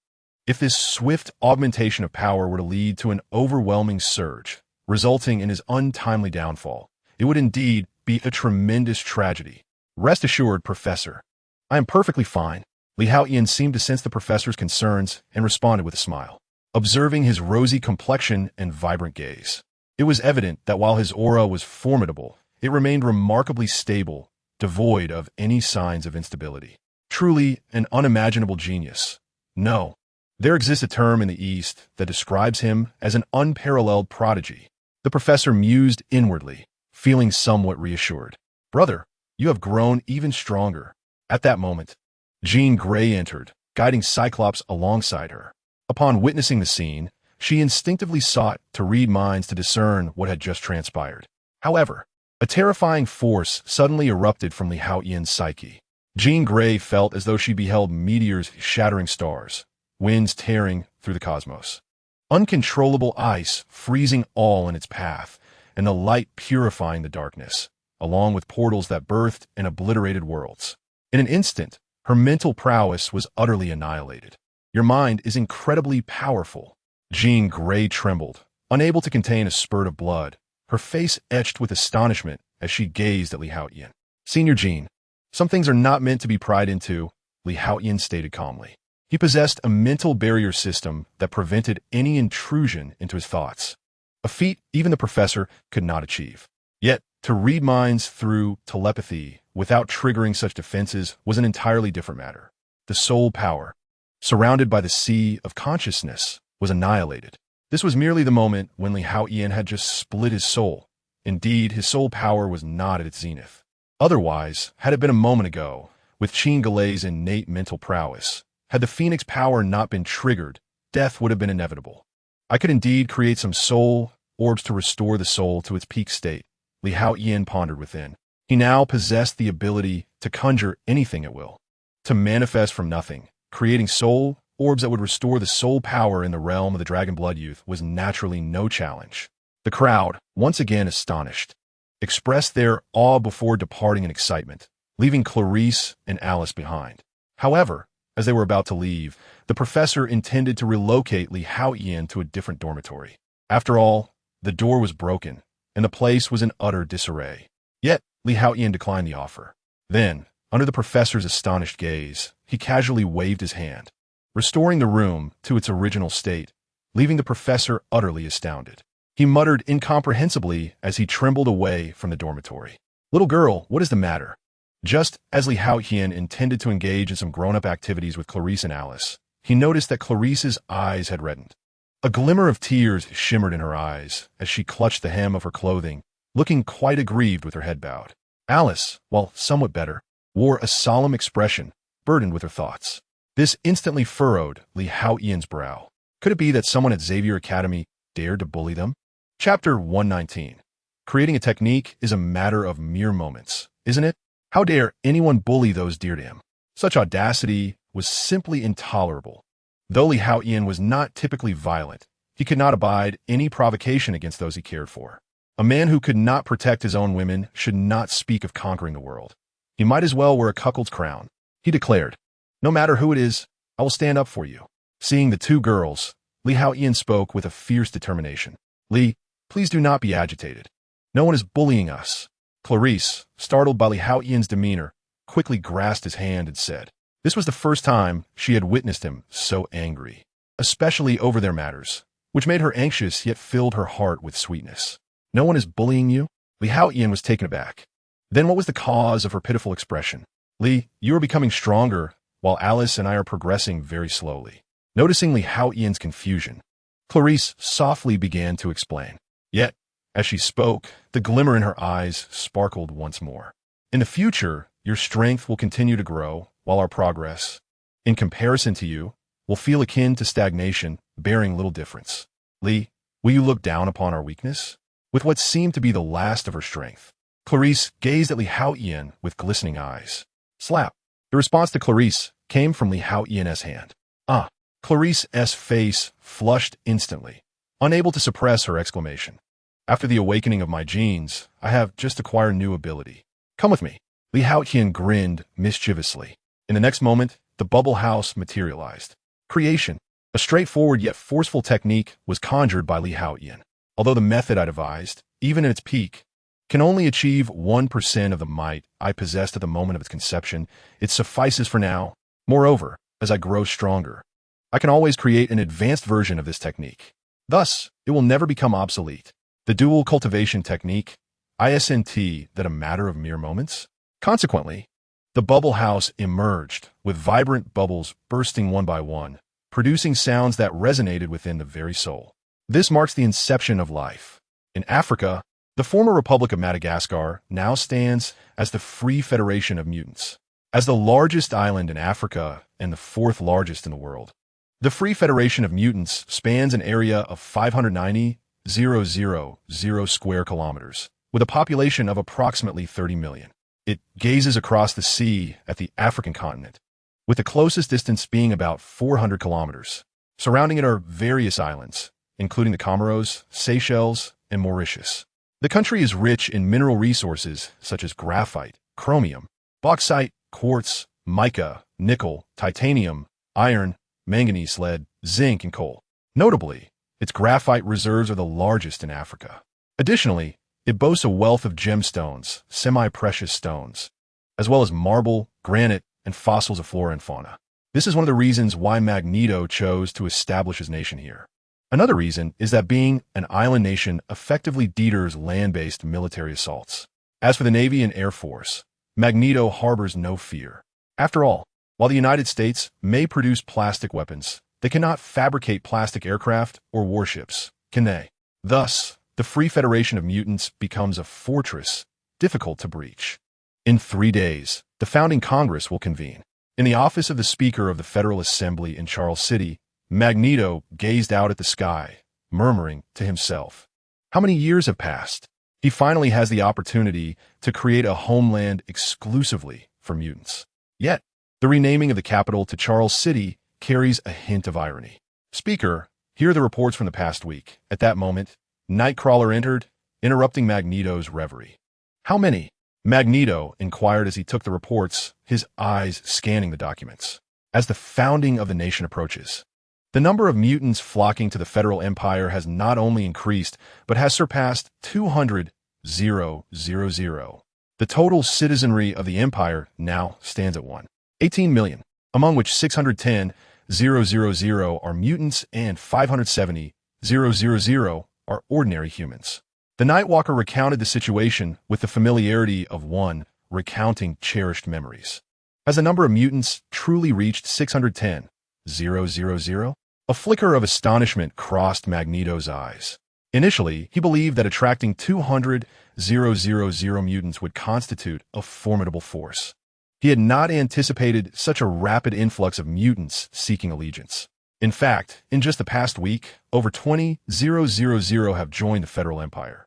If this swift augmentation of power were to lead to an overwhelming surge, resulting in his untimely downfall, it would indeed be a tremendous tragedy. Rest assured, Professor, I am perfectly fine. Haotian seemed to sense the professor's concerns and responded with a smile, observing his rosy complexion and vibrant gaze. It was evident that while his aura was formidable, it remained remarkably stable, devoid of any signs of instability. Truly an unimaginable genius. No, there exists a term in the East that describes him as an unparalleled prodigy. The professor mused inwardly, feeling somewhat reassured. Brother, you have grown even stronger. At that moment, Jean Grey entered, guiding Cyclops alongside her. Upon witnessing the scene, she instinctively sought to read minds to discern what had just transpired. However, a terrifying force suddenly erupted from Haotian's psyche. Jean Grey felt as though she beheld meteors shattering stars, winds tearing through the cosmos, uncontrollable ice freezing all in its path, and the light purifying the darkness, along with portals that birthed and obliterated worlds. In an instant, her mental prowess was utterly annihilated. Your mind is incredibly powerful. Jean Grey trembled, unable to contain a spurt of blood, her face etched with astonishment as she gazed at Haotian. Senior Jean, some things are not meant to be pried into, Haotian stated calmly. He possessed a mental barrier system that prevented any intrusion into his thoughts, a feat even the professor could not achieve. Yet, to read minds through telepathy without triggering such defenses was an entirely different matter. The soul power, surrounded by the sea of consciousness, was annihilated. This was merely the moment when Haotian had just split his soul. Indeed, his soul power was not at its zenith. Otherwise, had it been a moment ago, with Qin Galei's innate mental prowess, had the Phoenix power not been triggered, death would have been inevitable. I could indeed create some soul orbs to restore the soul to its peak state, Li Haotian pondered within. He now possessed the ability to conjure anything at will, to manifest from nothing. Creating soul orbs that would restore the soul power in the realm of the Dragon Blood Youth was naturally no challenge. The crowd, once again astonished, expressed their awe before departing in excitement, leaving Clarice and Alice behind. However, as they were about to leave, the professor intended to relocate Li Haotian to a different dormitory. After all, the door was broken, and the place was in utter disarray. Yet, Li Haotian declined the offer. Then, under the professor's astonished gaze, he casually waved his hand, restoring the room to its original state, leaving the professor utterly astounded. He muttered incomprehensibly as he trembled away from the dormitory. "Little girl, what is the matter?" Just as Li Haotian intended to engage in some grown-up activities with Clarice and Alice, he noticed that Clarice's eyes had reddened. A glimmer of tears shimmered in her eyes as she clutched the hem of her clothing, looking quite aggrieved with her head bowed. Alice, while somewhat better, wore a solemn expression, burdened with her thoughts. This instantly furrowed Li Haotian's brow. Could it be that someone at Xavier Academy dared to bully them? Chapter 119. Creating a technique is a matter of mere moments, isn't it? How dare anyone bully those dear to him? Such audacity was simply intolerable. Though Li Haotian was not typically violent, he could not abide any provocation against those he cared for. A man who could not protect his own women should not speak of conquering the world. He might as well wear a cuckold's crown. He declared, "No matter who it is, I will stand up for you." Seeing the two girls, Li Haotian spoke with a fierce determination. "Li, please do not be agitated. No one is bullying us." Clarice, startled by Li Haotian's demeanor, quickly grasped his hand and said, this was the first time she had witnessed him so angry, especially over their matters, which made her anxious yet filled her heart with sweetness. "No one is bullying you?" Li Haotian was taken aback. Then what was the cause of her pitiful expression? "Li, you are becoming stronger, while Alice and I are progressing very slowly." Noticing Li Haotian's confusion, Clarice softly began to explain. Yet, as she spoke, the glimmer in her eyes sparkled once more. "In the future, your strength will continue to grow, while our progress, in comparison to you, will feel akin to stagnation, bearing little difference. Li, will you look down upon our weakness?" With what seemed to be the last of her strength, Clarice gazed at Li Haotian with glistening eyes. Slap! The response to Clarice came from Li Haotian's hand. "Ah!" Clarice's face flushed instantly, unable to suppress her exclamation. "After the awakening of my genes, I have just acquired a new ability. Come with me." Li Haotian grinned mischievously. In the next moment, the bubble house materialized. Creation, a straightforward yet forceful technique, was conjured by Li Haotian. Although the method I devised, even at its peak, can only achieve 1% of the might I possessed at the moment of its conception, it suffices for now. Moreover, as I grow stronger, I can always create an advanced version of this technique. Thus, it will never become obsolete. The dual cultivation technique, isn't that a matter of mere moments? Consequently, the bubble house emerged, with vibrant bubbles bursting one by one, producing sounds that resonated within the very soul. This marks the inception of life. In Africa, the former Republic of Madagascar now stands as the Free Federation of Mutants. As the largest island in Africa and the fourth largest in the world, the Free Federation of Mutants spans an area of 590,000 square kilometers, with a population of approximately 30 million. It gazes across the sea at the African continent, with the closest distance being about 400 kilometers. Surrounding it are various islands, including the Comoros, Seychelles, and Mauritius. The country is rich in mineral resources such as graphite, chromium, bauxite, quartz, mica, nickel, titanium, iron, manganese, lead, zinc, and coal. Notably, its graphite reserves are the largest in Africa. Additionally, it boasts a wealth of gemstones, semi-precious stones, as well as marble, granite, and fossils of flora and fauna. This is one of the reasons why Magneto chose to establish his nation here. Another reason is that being an island nation effectively deters land-based military assaults. As for the Navy and Air Force, Magneto harbors no fear. After all, while the United States may produce plastic weapons, they cannot fabricate plastic aircraft or warships, can they? Thus, the Free Federation of Mutants becomes a fortress difficult to breach. In 3 days, the founding Congress will convene. In the office of the Speaker of the Federal Assembly in Charles City, Magneto gazed out at the sky, murmuring to himself. How many years have passed? He finally has the opportunity to create a homeland exclusively for mutants. Yet, the renaming of the capital to Charles City carries a hint of irony. Speaker, here are the reports from the past week. At that moment, Nightcrawler entered, interrupting Magneto's reverie. How many? Magneto inquired as he took the reports, his eyes scanning the documents. As the founding of the nation approaches, the number of mutants flocking to the Federal Empire has not only increased, but has surpassed 200,000. The total citizenry of the Empire now stands at 18 million, among which 610,000 are mutants and 570,000 are ordinary humans. The Nightwalker recounted the situation with the familiarity of one recounting cherished memories. Has the number of mutants truly reached 610,000? A flicker of astonishment crossed Magneto's eyes. Initially, he believed that attracting 200,000 mutants would constitute a formidable force. He had not anticipated such a rapid influx of mutants seeking allegiance. In fact, in just the past week, over 20,000 have joined the Federal Empire.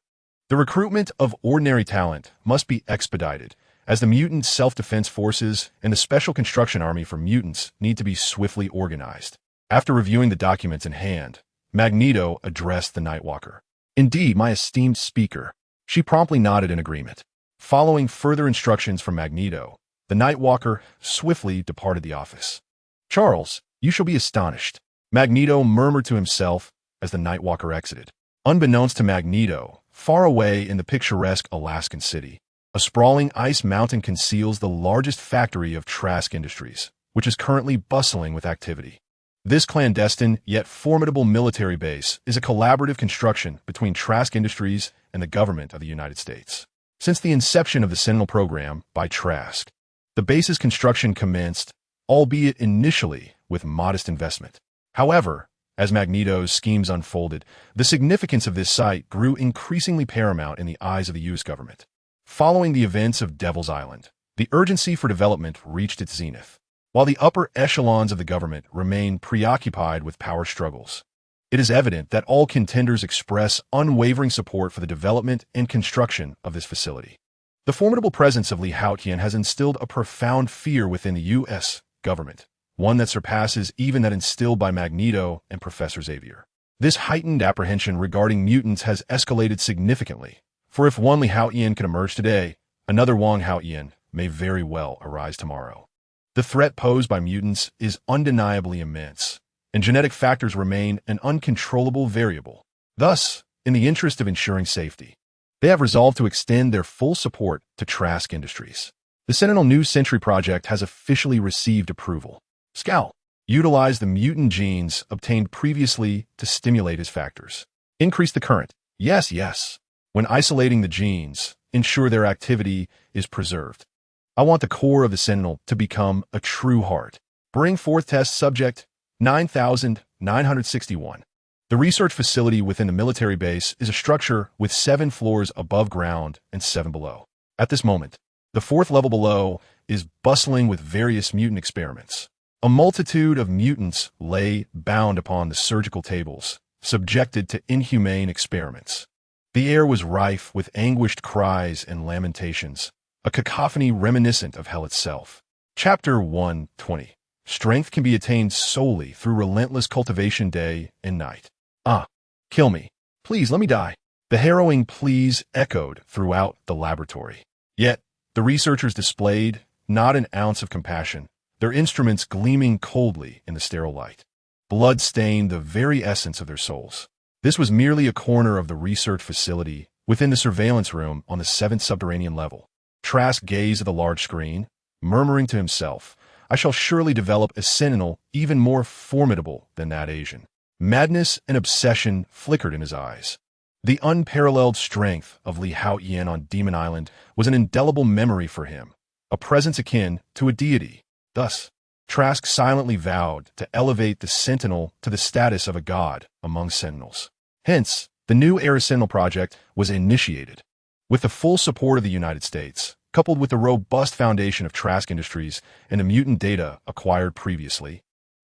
The recruitment of ordinary talent must be expedited, as the mutant self-defense forces and the Special Construction Army for Mutants need to be swiftly organized. After reviewing the documents in hand, Magneto addressed the Nightwalker. Indeed, my esteemed speaker. She promptly nodded in agreement. Following further instructions from Magneto, the Nightwalker swiftly departed the office. Charles, you shall be astonished, Magneto murmured to himself as the Nightwalker exited. Unbeknownst to Magneto, far away in the picturesque Alaskan city, a sprawling ice mountain conceals the largest factory of Trask Industries, which is currently bustling with activity. This clandestine yet formidable military base is a collaborative construction between Trask Industries and the government of the United States. Since the inception of the Sentinel Program by Trask, the base's construction commenced, albeit initially with modest investment. However, as Magneto's schemes unfolded, the significance of this site grew increasingly paramount in the eyes of the U.S. government. Following the events of Devil's Island, the urgency for development reached its zenith. While the upper echelons of the government remain preoccupied with power struggles, it is evident that all contenders express unwavering support for the development and construction of this facility. The formidable presence of Haotian has instilled a profound fear within the U.S. government, one that surpasses even that instilled by Magneto and Professor Xavier. This heightened apprehension regarding mutants has escalated significantly, for if one Haotian can emerge today, another Haotian may very well arise tomorrow. The threat posed by mutants is undeniably immense, and genetic factors remain an uncontrollable variable. Thus, in the interest of ensuring safety, they have resolved to extend their full support to Trask Industries. The Sentinel New Century Project has officially received approval. Scout, utilize the mutant genes obtained previously to stimulate his factors. Increase the current. Yes. When isolating the genes, ensure their activity is preserved. I want the core of the Sentinel to become a true heart. Bring forth test subject 9,961. The research facility within the military base is a structure with 7 floors above ground and 7 below. At this moment, the 4th level below is bustling with various mutant experiments. A multitude of mutants lay bound upon the surgical tables, subjected to inhumane experiments. The air was rife with anguished cries and lamentations, a cacophony reminiscent of hell itself. Chapter 120. Strength can be attained solely through relentless cultivation day and night. Kill me. Please, let me die. The harrowing pleas echoed throughout the laboratory. Yet, the researchers displayed not an ounce of compassion, their instruments gleaming coldly in the sterile light. Blood stained the very essence of their souls. This was merely a corner of the research facility within the surveillance room on the 7th subterranean level. Trask gazed at the large screen, murmuring to himself, I shall surely develop a Sentinel even more formidable than that Asian. Madness and obsession flickered in his eyes. The unparalleled strength of Li Haotian on Demon Island was an indelible memory for him, a presence akin to a deity. Thus, Trask silently vowed to elevate the Sentinel to the status of a god among Sentinels. Hence, the new Era Sentinel project was initiated. With the full support of the United States, coupled with the robust foundation of Trask Industries and the mutant data acquired previously,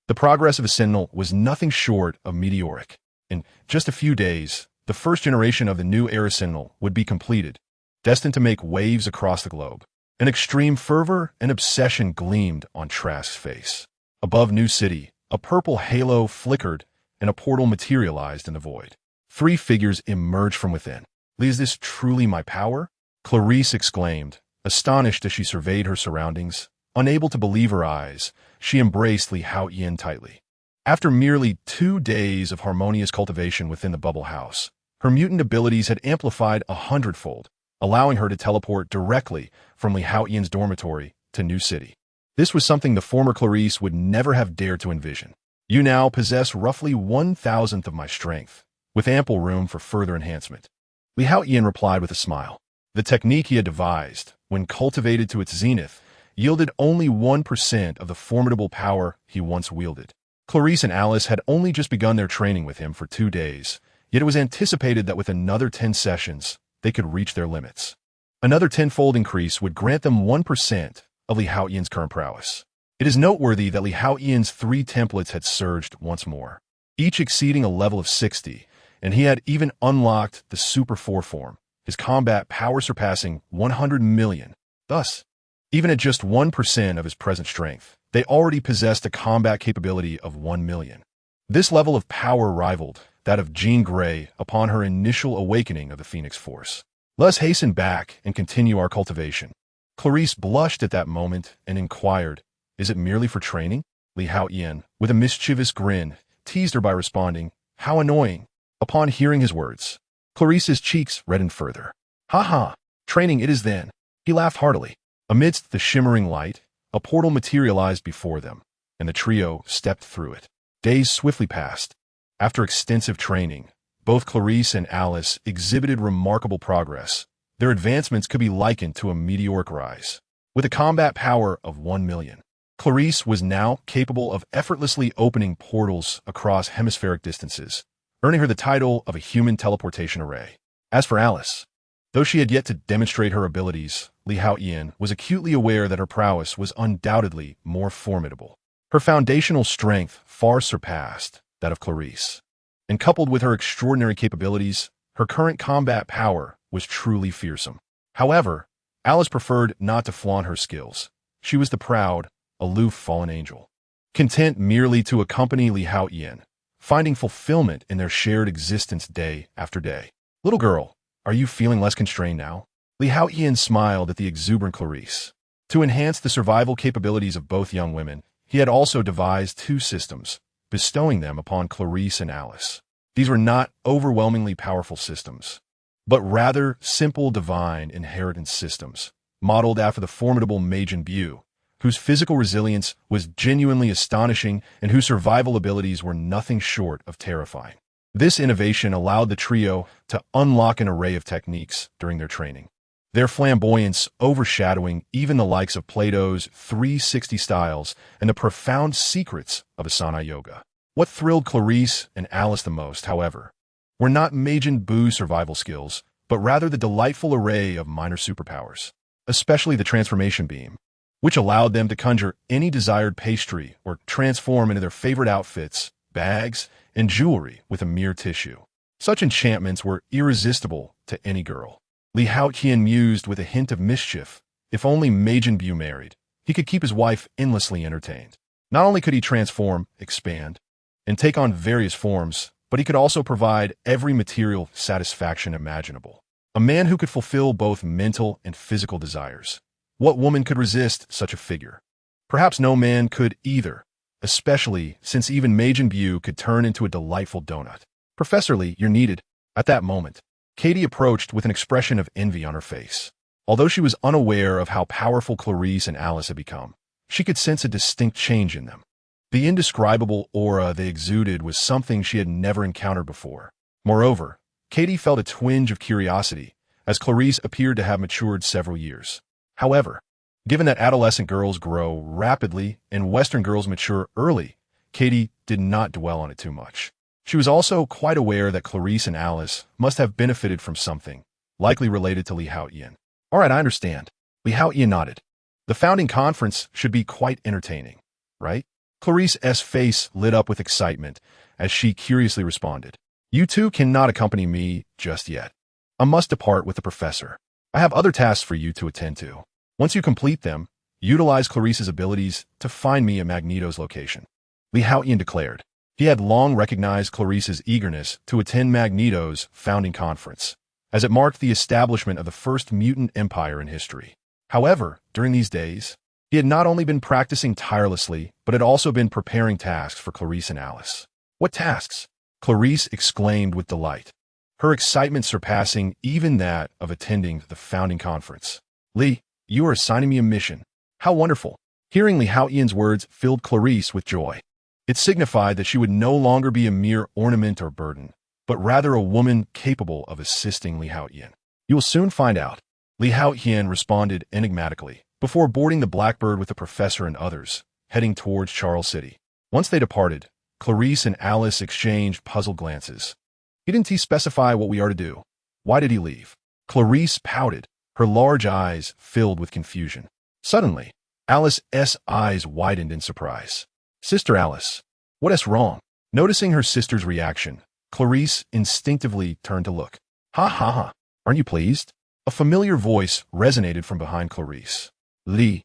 the progress of a Sentinel was nothing short of meteoric. In just a few days, the first generation of the new Era Sentinel would be completed, destined to make waves across the globe. An extreme fervor and obsession gleamed on Trask's face. Above New City, a purple halo flickered and a portal materialized in the void. 3 figures emerged from within. "Is this truly my power?" Clarice exclaimed, astonished as she surveyed her surroundings. Unable to believe her eyes, she embraced Li Haotian tightly. After merely 2 days of harmonious cultivation within the bubble house, her mutant abilities had amplified 100-fold, allowing her to teleport directly from Li Haotian's dormitory to New City. This was something the former Clarice would never have dared to envision. "You now possess roughly 1,000th of my strength, with ample room for further enhancement." Li Haotian replied with a smile. The technique he had devised, when cultivated to its zenith, yielded only 1% of the formidable power he once wielded. Clarice and Alice had only just begun their training with him for 2 days, yet it was anticipated that with another 10 sessions, they could reach their limits. Another 10-fold increase would grant them 1% of Li Haotian's current prowess. It is noteworthy that Li Haotian's 3 templates had surged once more, each exceeding a level of 60, and he had even unlocked the Super 4 form, his combat power surpassing 100 million. Thus, even at just 1% of his present strength, they already possessed a combat capability of 1 million. This level of power rivaled that of Jean Grey upon her initial awakening of the Phoenix Force. "Let us hasten back and continue our cultivation." Clarice blushed at that moment and inquired, "Is it merely for training?" Li Haotian, with a mischievous grin, teased her by responding, "How annoying." Upon hearing his words, Clarice's cheeks reddened further. "Ha ha, training it is then." He laughed heartily. Amidst the shimmering light, a portal materialized before them, and the trio stepped through it. Days swiftly passed. After extensive training, both Clarice and Alice exhibited remarkable progress. Their advancements could be likened to a meteoric rise. With a combat power of 1 million, Clarice was now capable of effortlessly opening portals across hemispheric distances, earning her the title of a human teleportation array. As for Alice, though she had yet to demonstrate her abilities, Li Haotian was acutely aware that her prowess was undoubtedly more formidable. Her foundational strength far surpassed that of Clarice, and coupled with her extraordinary capabilities, her current combat power was truly fearsome. However, Alice preferred not to flaunt her skills. She was the proud, aloof fallen angel, content merely to accompany Li Haotian, finding fulfillment in their shared existence day after day. "Little girl, are you feeling less constrained now?" Li Haotian smiled at the exuberant Clarice. To enhance the survival capabilities of both young women, he had also devised 2 systems, bestowing them upon Clarice and Alice. These were not overwhelmingly powerful systems, but rather simple divine inheritance systems, modeled after the formidable Majin Buu, whose physical resilience was genuinely astonishing and whose survival abilities were nothing short of terrifying. This innovation allowed the trio to unlock an array of techniques during their training, their flamboyance overshadowing even the likes of Plato's 360 styles and the profound secrets of Asana Yoga. What thrilled Clarice and Alice the most, however, were not Majin Buu's survival skills, but rather the delightful array of minor superpowers, especially the transformation beam, which allowed them to conjure any desired pastry or transform into their favorite outfits, bags, and jewelry with a mere tissue. Such enchantments were irresistible to any girl. Li Haotian mused with a hint of mischief. If only Majin Buu married, he could keep his wife endlessly entertained. Not only could he transform, expand, and take on various forms, but he could also provide every material satisfaction imaginable. A man who could fulfill both mental and physical desires. What woman could resist such a figure? Perhaps no man could either, especially since even Majin Buu could turn into a delightful donut. "Professor Li, you're needed." At that moment, Katie approached with an expression of envy on her face. Although she was unaware of how powerful Clarice and Alice had become, She could sense a distinct change in them. The indescribable aura they exuded was something she had never encountered before. Moreover, Katie felt a twinge of curiosity, as Clarice appeared to have matured several years. However, given that adolescent girls grow rapidly and Western girls mature early, Katie did not dwell on it too much. She was also quite aware that Clarice and Alice must have benefited from something, likely related to Haotian. All right, I understand. Haotian nodded. The founding conference should be quite entertaining, right? Clarice's face lit up with excitement as she curiously responded. You two cannot accompany me just yet. I must depart with the professor. I have other tasks for you to attend to. Once you complete them, utilize Clarice's abilities to find me at Magneto's location. Haotian declared. He had long recognized Clarice's eagerness to attend Magneto's founding conference, as it marked the establishment of the first mutant empire in history. However, during these days, he had not only been practicing tirelessly, but had also been preparing tasks for Clarice and Alice. What tasks? Clarice exclaimed with delight, her excitement surpassing even that of attending the founding conference. Lee, you are assigning me a mission. How wonderful. Hearing Haotian's words filled Clarice with joy. It signified that she would no longer be a mere ornament or burden, but rather a woman capable of assisting Haotian. You will soon find out. Haotian responded enigmatically, before boarding the Blackbird with the professor and others, heading towards Charles City. Once they departed, Clarice and Alice exchanged puzzled glances. Didn't he specify what we are to do? Why did he leave? Clarice pouted, her large eyes filled with confusion. Suddenly, Alice's eyes widened in surprise. Sister Alice, what is wrong? Noticing her sister's reaction, Clarice instinctively turned to look. Ha ha ha, aren't you pleased? A familiar voice resonated from behind Clarice. Lee.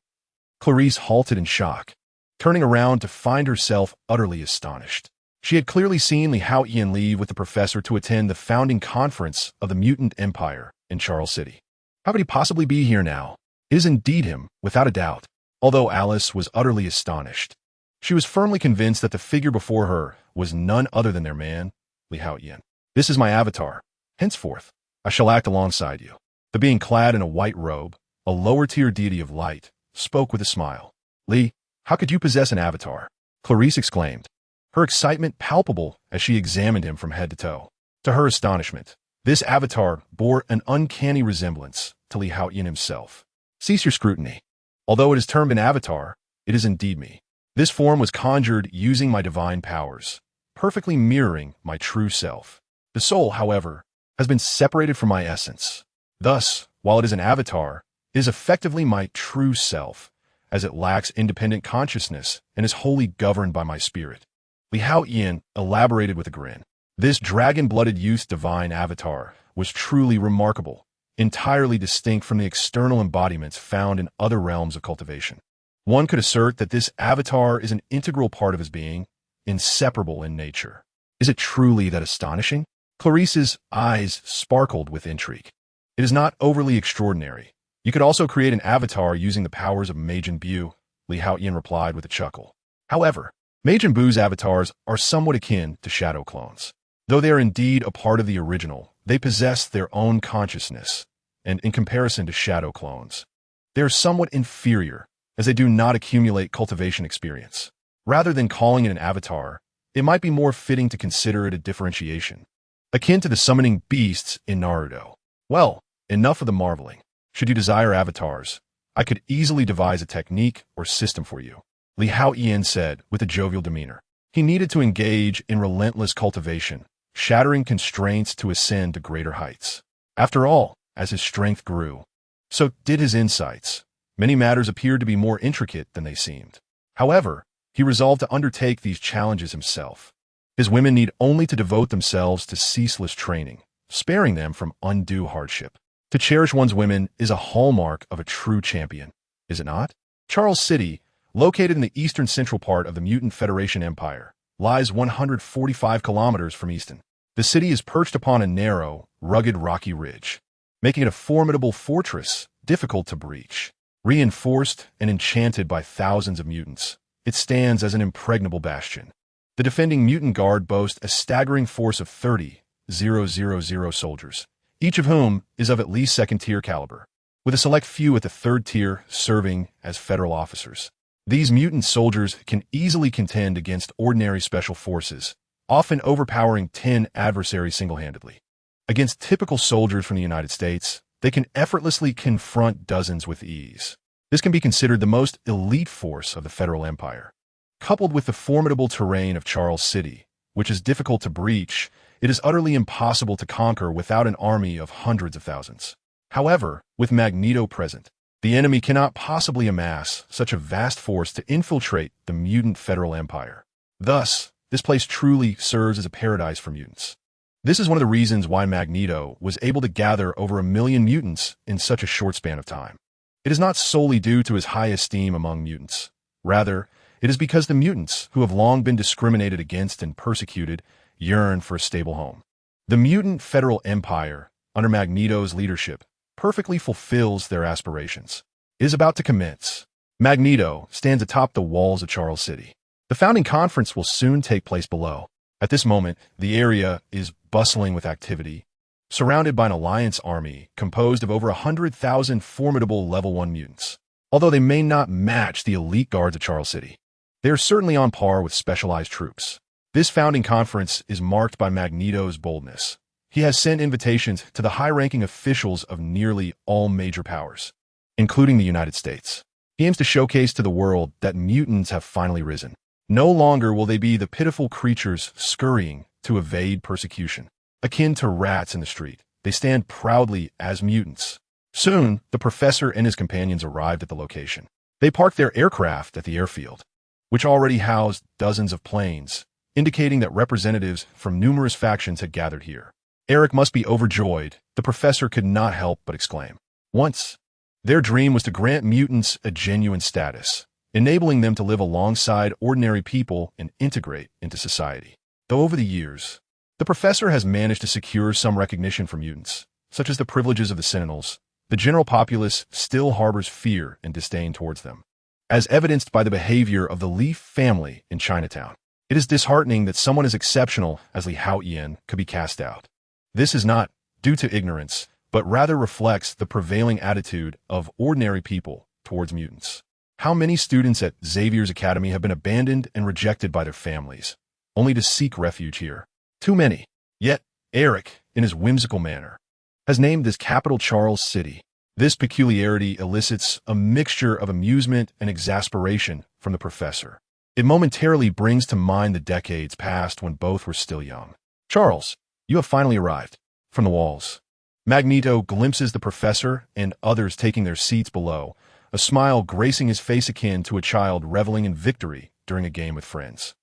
Clarice halted in shock, turning around to find herself utterly astonished. She had clearly seen Haotian leave with the professor to attend the founding conference of the mutant empire in Charles City. How could he possibly be here now? It is indeed him, without a doubt. Although Alice was utterly astonished, she was firmly convinced that the figure before her was none other than their man, Haotian. This is my avatar. Henceforth, I shall act alongside you. The being clad in a white robe, a lower-tier deity of light, spoke with a smile. Lee, how could you possess an avatar? Clarice exclaimed, her excitement palpable as she examined him from head to toe. To her astonishment, this avatar bore an uncanny resemblance to Haotian himself. Cease your scrutiny. Although it is termed an avatar, it is indeed me. This form was conjured using my divine powers, perfectly mirroring my true self. The soul, however, has been separated from my essence. Thus, while it is an avatar, it is effectively my true self, as it lacks independent consciousness and is wholly governed by my spirit. Haotian elaborated with a grin. This dragon-blooded youth's divine avatar was truly remarkable, entirely distinct from the external embodiments found in other realms of cultivation. One could assert that this avatar is an integral part of his being, inseparable in nature. Is it truly that astonishing? Clarice's eyes sparkled with intrigue. It is not overly extraordinary. You could also create an avatar using the powers of Majin Buu, Haotian replied with a chuckle. However, Majin Buu's avatars are somewhat akin to shadow clones. Though they are indeed a part of the original, they possess their own consciousness, and in comparison to shadow clones, they are somewhat inferior, as they do not accumulate cultivation experience. Rather than calling it an avatar, it might be more fitting to consider it a differentiation, akin to the summoning beasts in Naruto. Well, enough of the marveling. Should you desire avatars, I could easily devise a technique or system for you, Haotian said with a jovial demeanor. He needed to engage in relentless cultivation, shattering constraints to ascend to greater heights. After all, as his strength grew, so did his insights. Many matters appeared to be more intricate than they seemed. However, he resolved to undertake these challenges himself. His women need only to devote themselves to ceaseless training, sparing them from undue hardship. To cherish one's women is a hallmark of a true champion, is it not? Charles City, located in the eastern central part of the Mutant Federation Empire, lies 145 kilometers from Easton. The city is perched upon a narrow, rugged rocky ridge, making it a formidable fortress difficult to breach. Reinforced and enchanted by thousands of mutants, it stands as an impregnable bastion. The defending mutant guard boasts a staggering force of 30,000 soldiers, each of whom is of at least second-tier caliber, with a select few at the third tier serving as federal officers. These mutant soldiers can easily contend against ordinary special forces, often overpowering 10 adversaries single-handedly. Against typical soldiers from the United States, they can effortlessly confront dozens with ease. This can be considered the most elite force of the Federal Empire. Coupled with the formidable terrain of Charles City, which is difficult to breach, it is utterly impossible to conquer without an army of hundreds of thousands. However, with Magneto present, the enemy cannot possibly amass such a vast force to infiltrate the mutant Federal Empire. Thus, this place truly serves as a paradise for mutants. This is one of the reasons why Magneto was able to gather over 1 million mutants in such a short span of time. It is not solely due to his high esteem among mutants. Rather, it is because the mutants, who have long been discriminated against and persecuted, yearn for a stable home. The mutant Federal Empire, under Magneto's leadership, perfectly fulfills their aspirations. It is about to commence. Magneto stands atop the walls of Charles City. The founding conference will soon take place below. At this moment, the area is bustling with activity, surrounded by an alliance army composed of over 100,000 formidable level 1 mutants. Although they may not match the elite guards of Charles City, they are certainly on par with specialized troops. This founding conference is marked by Magneto's boldness. He has sent invitations to the high-ranking officials of nearly all major powers, including the United States. He aims to showcase to the world that mutants have finally risen. No longer will they be the pitiful creatures scurrying to evade persecution. Akin to rats in the street, they stand proudly as mutants. Soon, the professor and his companions arrived at the location. They parked their aircraft at the airfield, which already housed dozens of planes, indicating that representatives from numerous factions had gathered here. Eric must be overjoyed, the professor could not help but exclaim. Once, their dream was to grant mutants a genuine status, enabling them to live alongside ordinary people and integrate into society. Though over the years, the professor has managed to secure some recognition for mutants, such as the privileges of the Sentinels, the general populace still harbors fear and disdain towards them, as evidenced by the behavior of the Leaf family in Chinatown. It is disheartening that someone as exceptional as the Haotian could be cast out. This is not due to ignorance, but rather reflects the prevailing attitude of ordinary people towards mutants. How many students at Xavier's Academy have been abandoned and rejected by their families, only to seek refuge here? Too many. Yet, Eric, in his whimsical manner, has named this capital Charles City. This peculiarity elicits a mixture of amusement and exasperation from the professor. It momentarily brings to mind the decades past when both were still young. Charles, you have finally arrived. From the walls, Magneto glimpses the professor and others taking their seats below, a smile gracing his face akin to a child reveling in victory during a game with friends.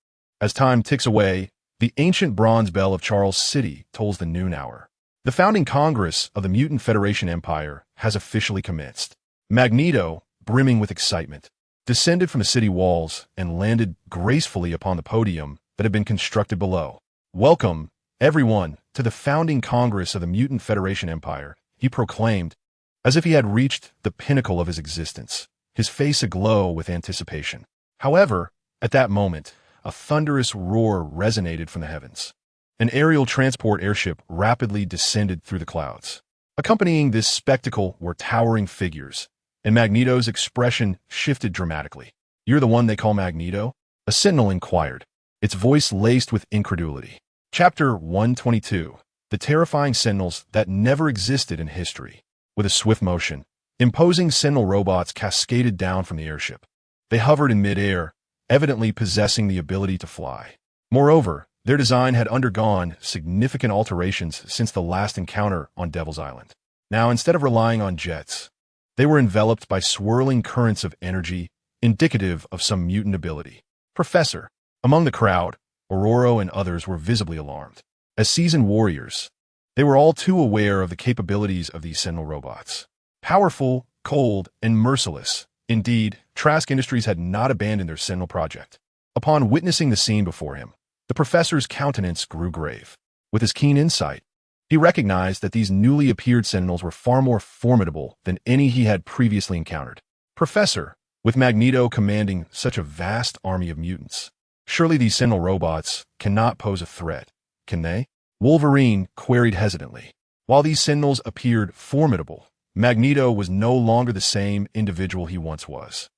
As time ticks away, the ancient bronze bell of Charles City tolls the noon hour. The founding Congress of the Mutant Federation Empire has officially commenced. Magneto, brimming with excitement, descended from the city walls and landed gracefully upon the podium that had been constructed below. Welcome, everyone, to the founding Congress of the Mutant Federation Empire, he proclaimed, as if he had reached the pinnacle of his existence, his face aglow with anticipation. However, at that moment, a thunderous roar resonated from the heavens. An aerial transport airship rapidly descended through the clouds. Accompanying this spectacle were towering figures, and Magneto's expression shifted dramatically. "You're the one they call Magneto?" a sentinel inquired, its voice laced with incredulity. Chapter 122. The terrifying sentinels that never existed in history. With a swift motion, imposing sentinel robots cascaded down from the airship. They hovered in midair, evidently possessing the ability to fly. Moreover, their design had undergone significant alterations since the last encounter on Devil's Island. Now, instead of relying on jets, they were enveloped by swirling currents of energy, indicative of some mutant ability. Professor, among the crowd, Aurora and others were visibly alarmed. As seasoned warriors, they were all too aware of the capabilities of these Sentinel robots. Powerful, cold, and merciless. Indeed, Trask Industries had not abandoned their Sentinel project. Upon witnessing the scene before him, the professor's countenance grew grave. With his keen insight, he recognized that these newly appeared Sentinels were far more formidable than any he had previously encountered. Professor, with Magneto commanding such a vast army of mutants, surely these Sentinel robots cannot pose a threat, can they? Wolverine queried hesitantly. While these Sentinels appeared formidable, Magneto was no longer the same individual he once was.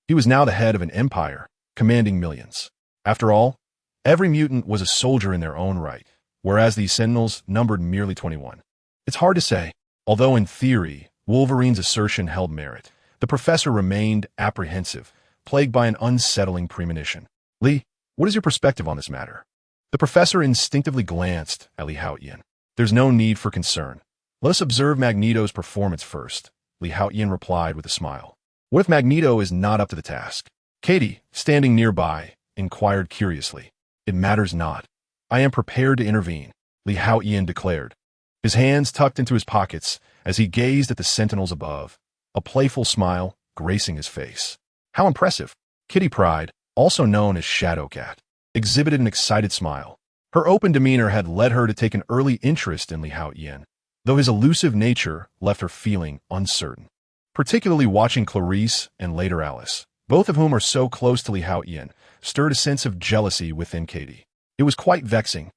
He was now the head of an empire, commanding millions. After all, every mutant was a soldier in their own right, whereas these Sentinels numbered merely 21. It's hard to say. Although in theory, Wolverine's assertion held merit, the professor remained apprehensive, plagued by an unsettling premonition. Lee, what is your perspective on this matter? The professor instinctively glanced at Haotian. There's no need for concern. Let us observe Magneto's performance first, Haotian replied with a smile. What if Magneto is not up to the task? Katie, standing nearby, inquired curiously. It matters not. I am prepared to intervene, Haotian declared, his hands tucked into his pockets as he gazed at the sentinels above, a playful smile gracing his face. How impressive! Kitty Pryde, also known as Shadowcat, exhibited an excited smile. Her open demeanor had led her to take an early interest in Haotian, though his elusive nature left her feeling uncertain. Particularly watching Clarice and later Alice, both of whom are so close to Haotian, stirred a sense of jealousy within Katie. It was quite vexing.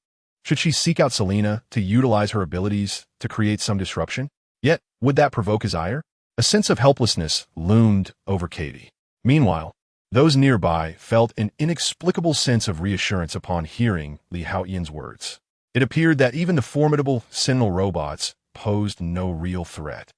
Should she seek out Selena to utilize her abilities to create some disruption? Yet, would that provoke his ire? A sense of helplessness loomed over Katie. Meanwhile, those nearby felt an inexplicable sense of reassurance upon hearing Haotian's words. It appeared that even the formidable Sentinel robots posed no real threat.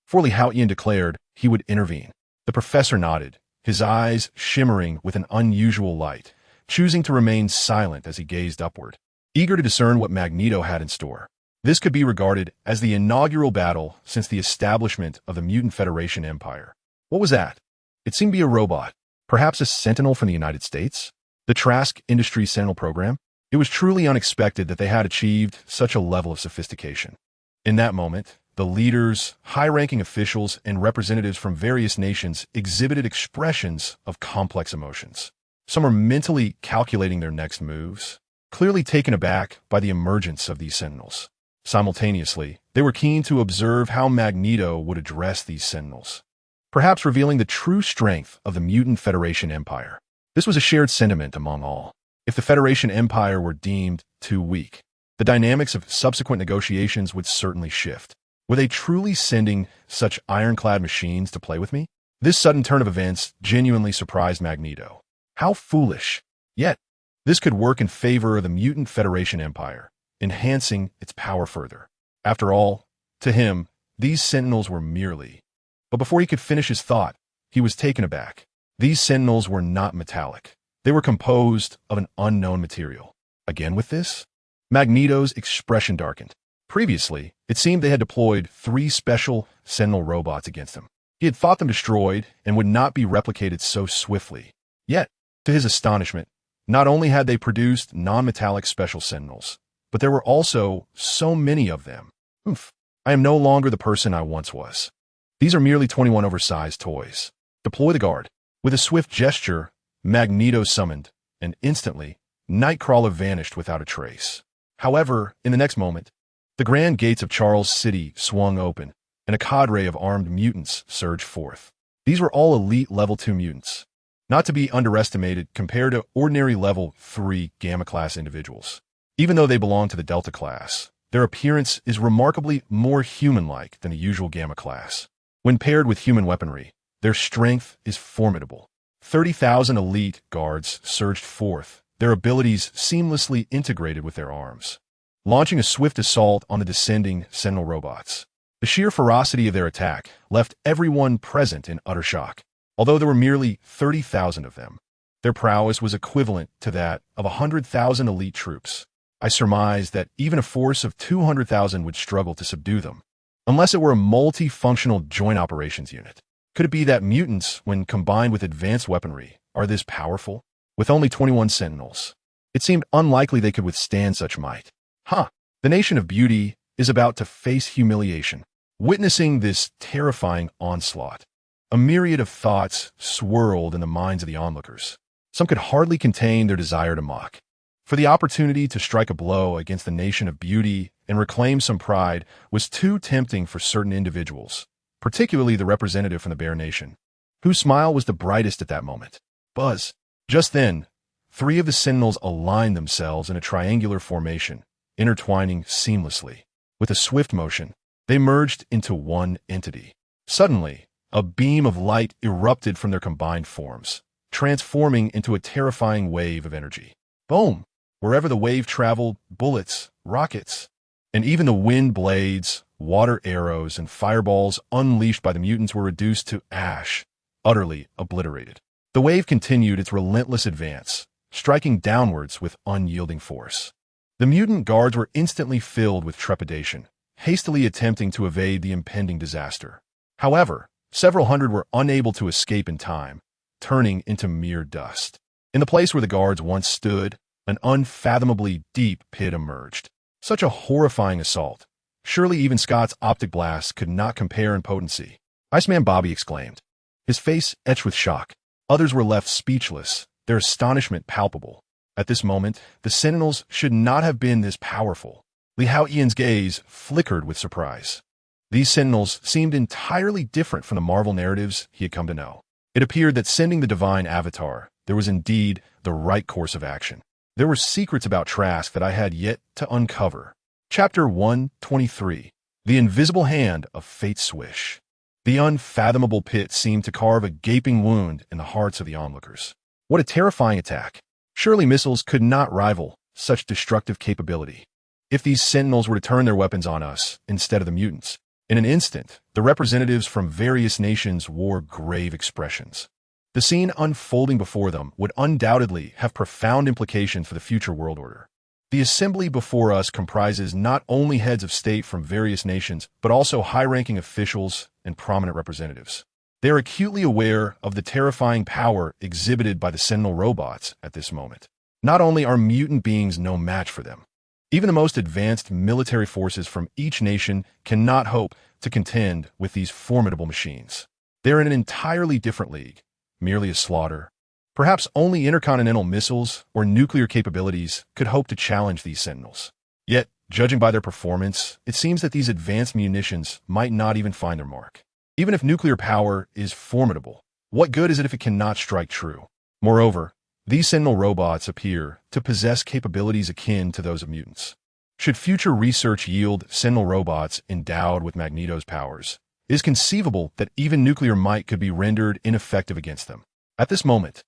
For Haotian declared he would intervene. The professor nodded, his eyes shimmering with an unusual light, choosing to remain silent as he gazed upward, eager to discern what Magneto had in store. This could be regarded as the inaugural battle since the establishment of the Mutant Federation Empire. What was that? It seemed to be a robot, perhaps a Sentinel from the United States? The Trask Industries Sentinel Program? It was truly unexpected that they had achieved such a level of sophistication. In that moment, the leaders, high-ranking officials, and representatives from various nations exhibited expressions of complex emotions. Some were mentally calculating their next moves, clearly taken aback by the emergence of these Sentinels. Simultaneously, they were keen to observe how Magneto would address these Sentinels, perhaps revealing the true strength of the Mutant Federation Empire. This was a shared sentiment among all. If the Federation Empire were deemed too weak, the dynamics of subsequent negotiations would certainly shift. Were they truly sending such ironclad machines to play with me? This sudden turn of events genuinely surprised Magneto. How foolish! Yet, this could work in favor of the Mutant Federation Empire, enhancing its power further. After all, to him, these Sentinels were merely... But before he could finish his thought, he was taken aback. These Sentinels were not metallic. They were composed of an unknown material. Again with this? Magneto's expression darkened. Previously, it seemed they had deployed 3 special Sentinel robots against him. He had thought them destroyed and would not be replicated so swiftly. Yet, to his astonishment, not only had they produced non-metallic special Sentinels, but there were also so many of them. I am no longer the person I once was. These are merely 21 oversized toys. Deploy the guard. With a swift gesture, Magneto summoned, and instantly, Nightcrawler vanished without a trace. However, in the next moment, the grand gates of Charles City swung open, and a cadre of armed mutants surged forth. These were all elite level 2 mutants, not to be underestimated compared to ordinary level 3 Gamma-class individuals. Even though they belong to the Delta class, their appearance is remarkably more human-like than the usual Gamma class. When paired with human weaponry, their strength is formidable. 30,000 elite guards surged forth, their abilities seamlessly integrated with their arms, launching a swift assault on the descending Sentinel robots. The sheer ferocity of their attack left everyone present in utter shock. Although there were merely 30,000 of them, their prowess was equivalent to that of 100,000 elite troops. I surmised that even a force of 200,000 would struggle to subdue them, unless it were a multifunctional joint operations unit. Could it be that mutants, when combined with advanced weaponry, are this powerful? With only 21 Sentinels, it seemed unlikely they could withstand such might. The Nation of Beauty is about to face humiliation. Witnessing this terrifying onslaught, a myriad of thoughts swirled in the minds of the onlookers. Some could hardly contain their desire to mock. For the opportunity to strike a blow against the Nation of Beauty and reclaim some pride was too tempting for certain individuals, particularly the representative from the Bear Nation, whose smile was the brightest at that moment. Buzz. Just then, 3 of the Sentinels aligned themselves in a triangular formation, intertwining seamlessly. With a swift motion, they merged into one entity. Suddenly, a beam of light erupted from their combined forms, transforming into a terrifying wave of energy. Boom! Wherever the wave traveled, bullets, rockets, and even the wind blades, water arrows, and fireballs unleashed by the mutants were reduced to ash, utterly obliterated. The wave continued its relentless advance, striking downwards with unyielding force. The mutant guards were instantly filled with trepidation, hastily attempting to evade the impending disaster. However, several hundred were unable to escape in time, turning into mere dust. In the place where the guards once stood, an unfathomably deep pit emerged. Such a horrifying assault. Surely even Scott's optic blast could not compare in potency. Iceman Bobby exclaimed, his face etched with shock. Others were left speechless, their astonishment palpable. At this moment, the Sentinels should not have been this powerful. Haotian's gaze flickered with surprise. These Sentinels seemed entirely different from the Marvel narratives he had come to know. It appeared that sending the divine avatar, there was indeed the right course of action. There were secrets about Trask that I had yet to uncover. Chapter 123. The Invisible Hand of Fate's Swish. The unfathomable pit seemed to carve a gaping wound in the hearts of the onlookers. What a terrifying attack. Surely missiles could not rival such destructive capability. If these Sentinels were to turn their weapons on us instead of the mutants, in an instant, the representatives from various nations wore grave expressions. The scene unfolding before them would undoubtedly have profound implications for the future world order. The assembly before us comprises not only heads of state from various nations, but also high-ranking officials and prominent representatives. They are acutely aware of the terrifying power exhibited by the Sentinel robots at this moment. Not only are mutant beings no match for them, even the most advanced military forces from each nation cannot hope to contend with these formidable machines. They are in an entirely different league, merely a slaughter. Perhaps only intercontinental missiles or nuclear capabilities could hope to challenge these Sentinels. Yet, judging by their performance, it seems that these advanced munitions might not even find their mark. Even if nuclear power is formidable, what good is it if it cannot strike true? Moreover, these Sentinel robots appear to possess capabilities akin to those of mutants. Should future research yield Sentinel robots endowed with Magneto's powers, it is conceivable that even nuclear might could be rendered ineffective against them. At this moment,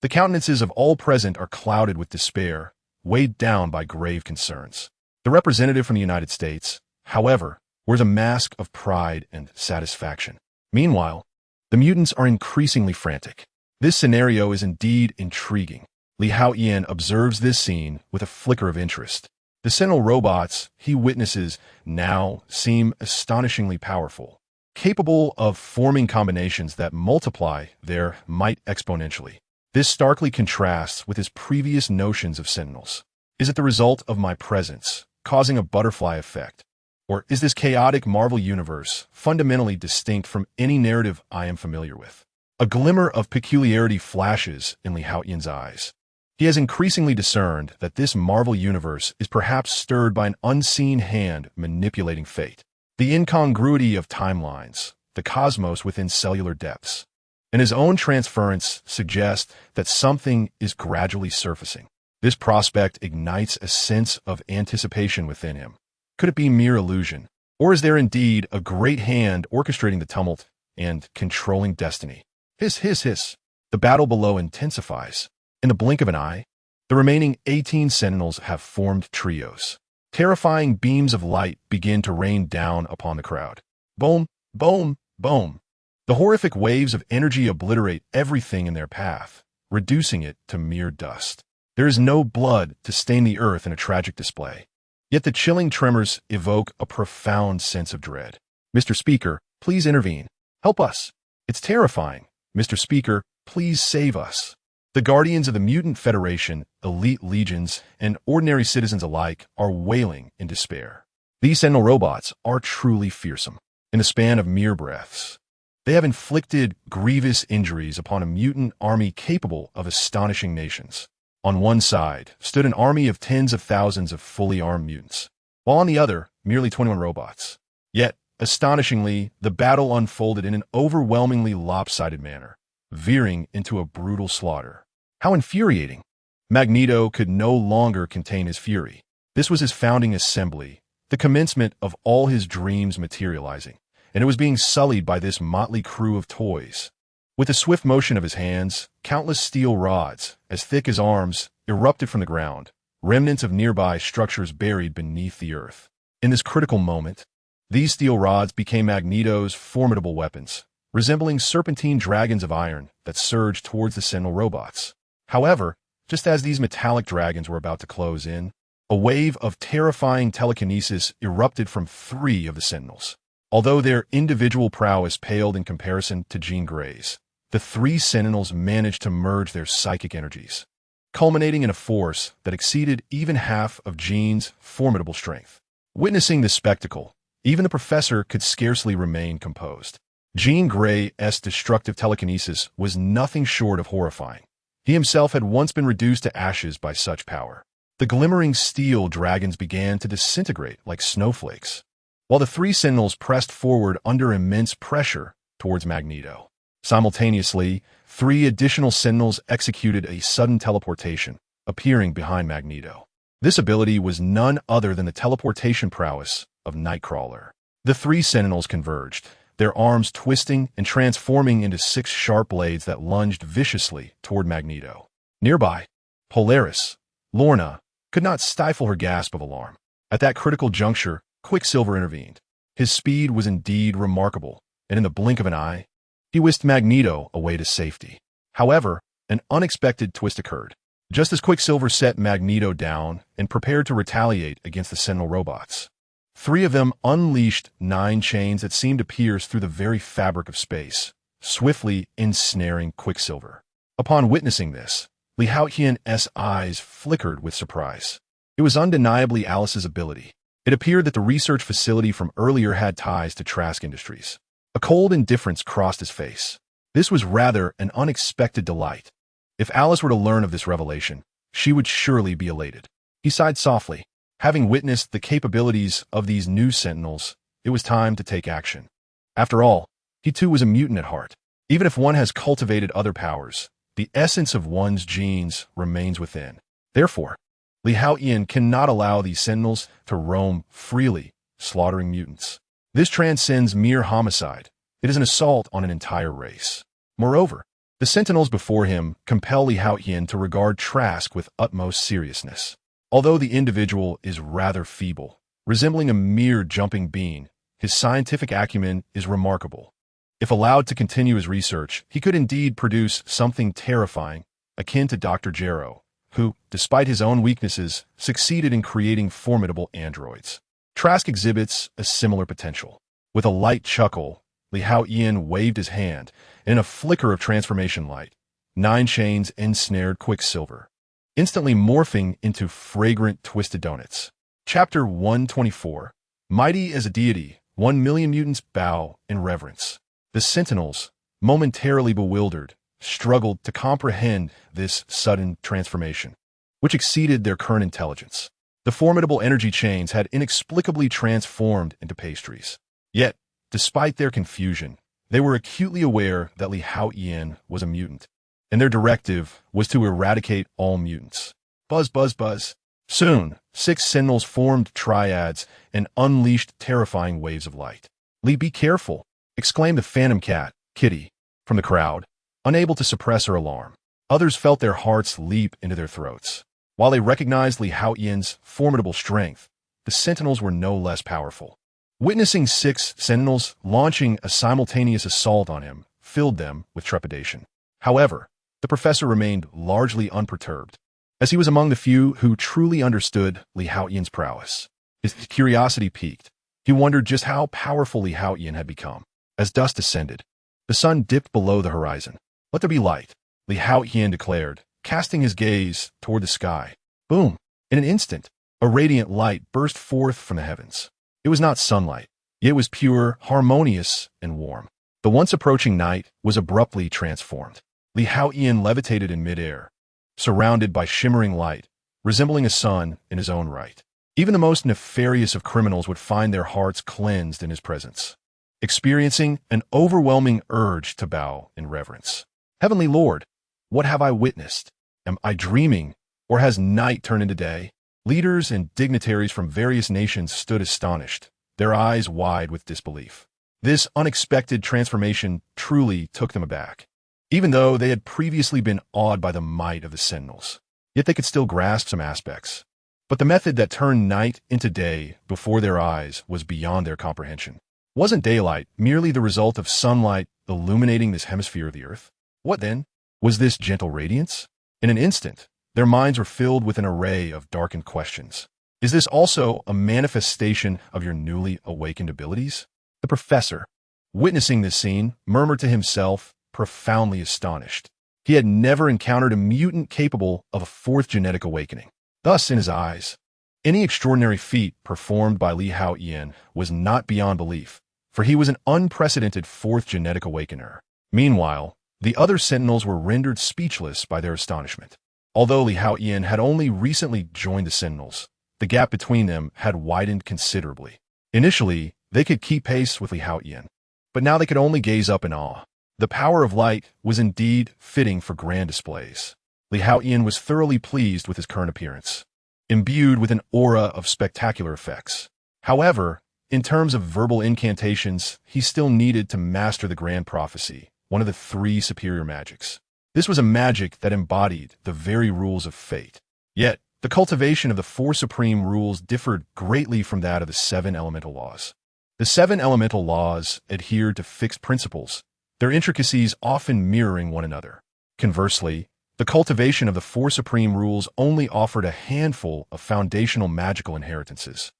the countenances of all present are clouded with despair, weighed down by grave concerns. The representative from the United States, however, wears a mask of pride and satisfaction. Meanwhile, the mutants are increasingly frantic. This scenario is indeed intriguing. Haotian observes this scene with a flicker of interest. The Sentinel robots he witnesses now seem astonishingly powerful, capable of forming combinations that multiply their might exponentially. This starkly contrasts with his previous notions of Sentinels. Is it the result of my presence, causing a butterfly effect? Or is this chaotic Marvel universe fundamentally distinct from any narrative I am familiar with? A glimmer of peculiarity flashes in Haotian's eyes. He has increasingly discerned that this Marvel universe is perhaps stirred by an unseen hand manipulating fate. The incongruity of timelines, the cosmos within cellular depths, and his own transference suggests that something is gradually surfacing. This prospect ignites a sense of anticipation within him. Could it be mere illusion? Or is there indeed a great hand orchestrating the tumult and controlling destiny? Hiss, hiss, hiss. The battle below intensifies. In the blink of an eye, the remaining 18 Sentinels have formed trios. Terrifying beams of light begin to rain down upon the crowd. Boom, boom, boom. The horrific waves of energy obliterate everything in their path, reducing it to mere dust. There is no blood to stain the earth in a tragic display. Yet the chilling tremors evoke a profound sense of dread. Mr. Speaker, please intervene. Help us. It's terrifying. Mr. Speaker, please save us. The guardians of the Mutant Federation, elite legions, and ordinary citizens alike are wailing in despair. These Sentinel robots are truly fearsome. In the span of mere breaths, they have inflicted grievous injuries upon a mutant army capable of astonishing nations. On one side stood an army of tens of thousands of fully armed mutants, while on the other, merely 21 robots. Yet, astonishingly, the battle unfolded in an overwhelmingly lopsided manner, veering into a brutal slaughter. How infuriating! Magneto could no longer contain his fury. This was his founding assembly, the commencement of all his dreams materializing. and it was being sullied by this motley crew of toys. With the swift motion of his hands, countless steel rods, as thick as arms, erupted from the ground, remnants of nearby structures buried beneath the earth. In this critical moment, these steel rods became Magneto's formidable weapons, resembling serpentine dragons of iron that surged towards the Sentinel robots. However, just as these metallic dragons were about to close in, a wave of terrifying telekinesis erupted from 3 of the Sentinels. Although their individual prowess paled in comparison to Jean Grey's, the 3 Sentinels managed to merge their psychic energies, culminating in a force that exceeded even half of Jean's formidable strength. Witnessing this spectacle, even the professor could scarcely remain composed. Jean Grey's destructive telekinesis was nothing short of horrifying. He himself had once been reduced to ashes by such power. The glimmering steel dragons began to disintegrate like snowflakes, while the 3 Sentinels pressed forward under immense pressure towards Magneto. Simultaneously, 3 additional Sentinels executed a sudden teleportation, appearing behind Magneto. This ability was none other than the teleportation prowess of Nightcrawler. The 3 Sentinels converged, their arms twisting and transforming into 6 sharp blades that lunged viciously toward Magneto. Nearby, Polaris, Lorna, could not stifle her gasp of alarm. At that critical juncture, Quicksilver intervened. His speed was indeed remarkable, and in the blink of an eye, he whisked Magneto away to safety. However, an unexpected twist occurred. Just as Quicksilver set Magneto down and prepared to retaliate against the Sentinel robots, 3 of them unleashed 9 chains that seemed to pierce through the very fabric of space, swiftly ensnaring Quicksilver. Upon witnessing this, Haotian's eyes flickered with surprise. It was undeniably Alice's ability. It appeared that the research facility from earlier had ties to Trask Industries. A cold indifference crossed his face. This was rather an unexpected delight. If Alice were to learn of this revelation, she would surely be elated. He sighed softly. Having witnessed the capabilities of these new Sentinels, it was time to take action. After all, he too was a mutant at heart. Even if one has cultivated other powers, the essence of one's genes remains within. Therefore, Haotian cannot allow these Sentinels to roam freely, slaughtering mutants. This transcends mere homicide. It is an assault on an entire race. Moreover, the Sentinels before him compel Haotian to regard Trask with utmost seriousness. Although the individual is rather feeble, resembling a mere jumping bean, his scientific acumen is remarkable. If allowed to continue his research, he could indeed produce something terrifying, akin to Dr. Jarrow, who, despite his own weaknesses, succeeded in creating formidable androids. Trask exhibits a similar potential. With a light chuckle, Haotian waved his hand, and in a flicker of transformation light, 9 chains ensnared Quicksilver, instantly morphing into fragrant twisted donuts. Chapter 124. Mighty as a deity, 1,000,000 mutants bow in reverence. The Sentinels, momentarily bewildered, struggled to comprehend this sudden transformation, which exceeded their current intelligence. The formidable energy chains had inexplicably transformed into pastries. Yet, despite their confusion, they were acutely aware that Haotian was a mutant, and their directive was to eradicate all mutants. Buzz, buzz, buzz. Soon, 6 Sentinels formed triads and unleashed terrifying waves of light. "Be careful," exclaimed the Phantom Cat, Kitty, from the crowd, unable to suppress her alarm. Others felt their hearts leap into their throats. While they recognized Haotian's formidable strength, the Sentinels were no less powerful. Witnessing 6 Sentinels launching a simultaneous assault on him filled them with trepidation. However, the professor remained largely unperturbed, as he was among the few who truly understood Haotian's prowess. His curiosity piqued. He wondered just how powerful Haotian had become. As dusk descended, the sun dipped below the horizon. "Let there be light," Haotian declared, casting his gaze toward the sky. Boom! In an instant, a radiant light burst forth from the heavens. It was not sunlight, yet it was pure, harmonious, and warm. The once approaching night was abruptly transformed. Haotian levitated in midair, surrounded by shimmering light, resembling a sun in his own right. Even the most nefarious of criminals would find their hearts cleansed in his presence, experiencing an overwhelming urge to bow in reverence. "Heavenly Lord, what have I witnessed? Am I dreaming, or has night turned into day?" Leaders and dignitaries from various nations stood astonished, their eyes wide with disbelief. This unexpected transformation truly took them aback. Even though they had previously been awed by the might of the Sentinels, yet they could still grasp some aspects. But the method that turned night into day before their eyes was beyond their comprehension. Wasn't daylight merely the result of sunlight illuminating this hemisphere of the Earth? What then? Was this gentle radiance? In an instant, their minds were filled with an array of darkened questions. Is this also a manifestation of your newly awakened abilities? The professor, witnessing this scene, murmured to himself, profoundly astonished. He had never encountered a mutant capable of a fourth genetic awakening. Thus, in his eyes, any extraordinary feat performed by Li Haotian was not beyond belief, for he was an unprecedented fourth genetic awakener. Meanwhile, the other Sentinels were rendered speechless by their astonishment. Although Li Haotian had only recently joined the Sentinels, the gap between them had widened considerably. Initially, they could keep pace with Li Haotian, but now they could only gaze up in awe. The power of light was indeed fitting for grand displays. Li Haotian was thoroughly pleased with his current appearance, imbued with an aura of spectacular effects. However, in terms of verbal incantations, he still needed to master the Grand Prophecy, one of the three superior magics. This was a magic that embodied the very rules of fate. Yet, the cultivation of the four supreme rules differed greatly from that of the seven elemental laws. The seven elemental laws adhered to fixed principles, their intricacies often mirroring one another. Conversely, the cultivation of the four supreme rules only offered a handful of foundational magical inheritances.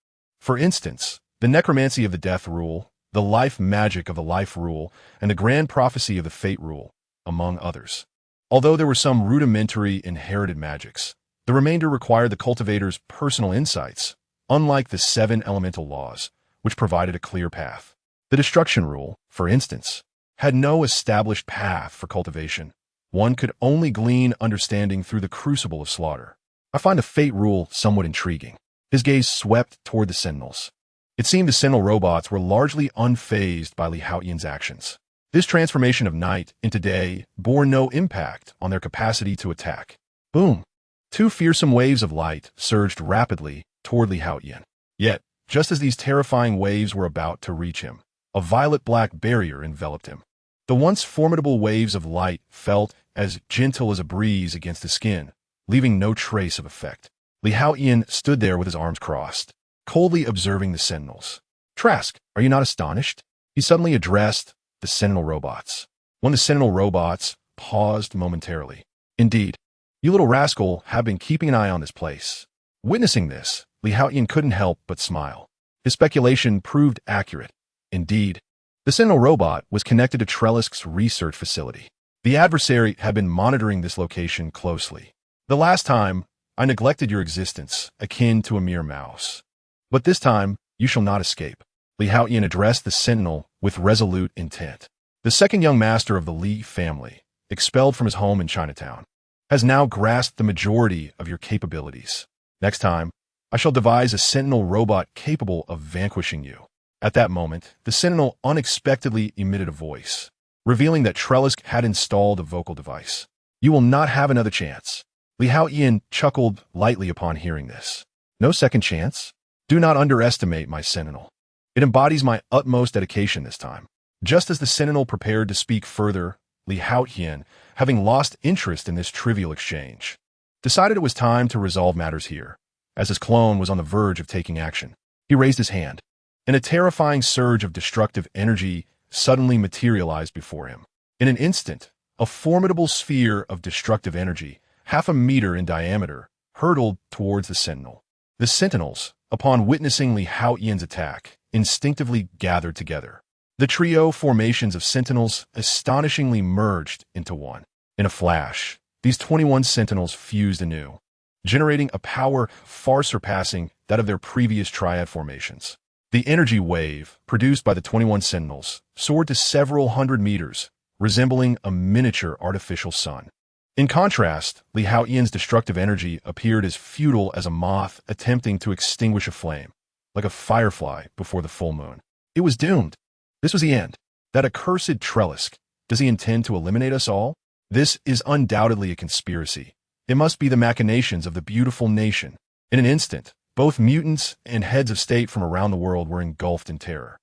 For instance, the necromancy of the death rule, the life magic of the life rule, and the grand prophecy of the fate rule, among others. Although there were some rudimentary inherited magics, the remainder required the cultivator's personal insights, unlike the seven elemental laws, which provided a clear path. The destruction rule, for instance, had no established path for cultivation. One could only glean understanding through the crucible of slaughter. I find the fate rule somewhat intriguing. His gaze swept toward the Sentinels. It seemed the Sentinel robots were largely unfazed by Li Haotian's actions. This transformation of night into day bore no impact on their capacity to attack. Boom! Two fearsome waves of light surged rapidly toward Li Haotian. Yet, just as these terrifying waves were about to reach him, a violet-black barrier enveloped him. The once formidable waves of light felt as gentle as a breeze against the skin, leaving no trace of effect. Li Haotian stood there with his arms crossed, coldly observing the Sentinels. Trask, are you not astonished? He suddenly addressed the Sentinel robots. One of the Sentinel robots paused momentarily. Indeed, you little rascal have been keeping an eye on this place. Witnessing this, Li Haotian couldn't help but smile. His speculation proved accurate. Indeed, the Sentinel robot was connected to Trellisk's research facility. The adversary had been monitoring this location closely. The last time, I neglected your existence, akin to a mere mouse. But this time, you shall not escape. Li Haotian addressed the Sentinel with resolute intent. The second young master of the Li family, expelled from his home in Chinatown, has now grasped the majority of your capabilities. Next time, I shall devise a Sentinel robot capable of vanquishing you. At that moment, the Sentinel unexpectedly emitted a voice, revealing that Trellisk had installed a vocal device. You will not have another chance. Li Haotian chuckled lightly upon hearing this. No second chance? Do not underestimate my Sentinel. It embodies my utmost dedication this time. Just as the Sentinel prepared to speak further, Li Haotian, having lost interest in this trivial exchange, decided it was time to resolve matters here. As his clone was on the verge of taking action, he raised his hand, and a terrifying surge of destructive energy suddenly materialized before him. In an instant, a formidable sphere of destructive energy, half a meter in diameter, hurtled towards the Sentinel. The Sentinels, upon witnessing Li Haotian's attack, instinctively gathered together. The trio formations of Sentinels astonishingly merged into one. In a flash, these 21 Sentinels fused anew, generating a power far surpassing that of their previous triad formations. The energy wave, produced by the 21 Sentinels, soared to several hundred meters, resembling a miniature artificial sun. In contrast, Li Haotian's destructive energy appeared as futile as a moth attempting to extinguish a flame, like a firefly before the full moon. It was doomed. This was the end. That accursed Trellisk. Does he intend to eliminate us all? This is undoubtedly a conspiracy. It must be the machinations of the beautiful nation. In an instant, both mutants and heads of state from around the world were engulfed in terror.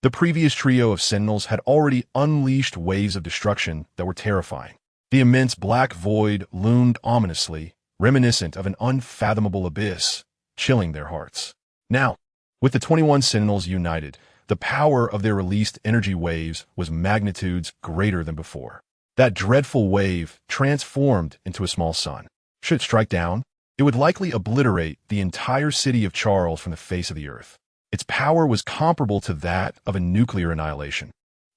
The previous trio of Sentinels had already unleashed waves of destruction that were terrifying. The immense black void loomed ominously, reminiscent of an unfathomable abyss, chilling their hearts. Now, with the 21 Sentinels united, the power of their released energy waves was magnitudes greater than before. That dreadful wave transformed into a small sun. Should it strike down, it would likely obliterate the entire city of Charles from the face of the earth. Its power was comparable to that of a nuclear annihilation.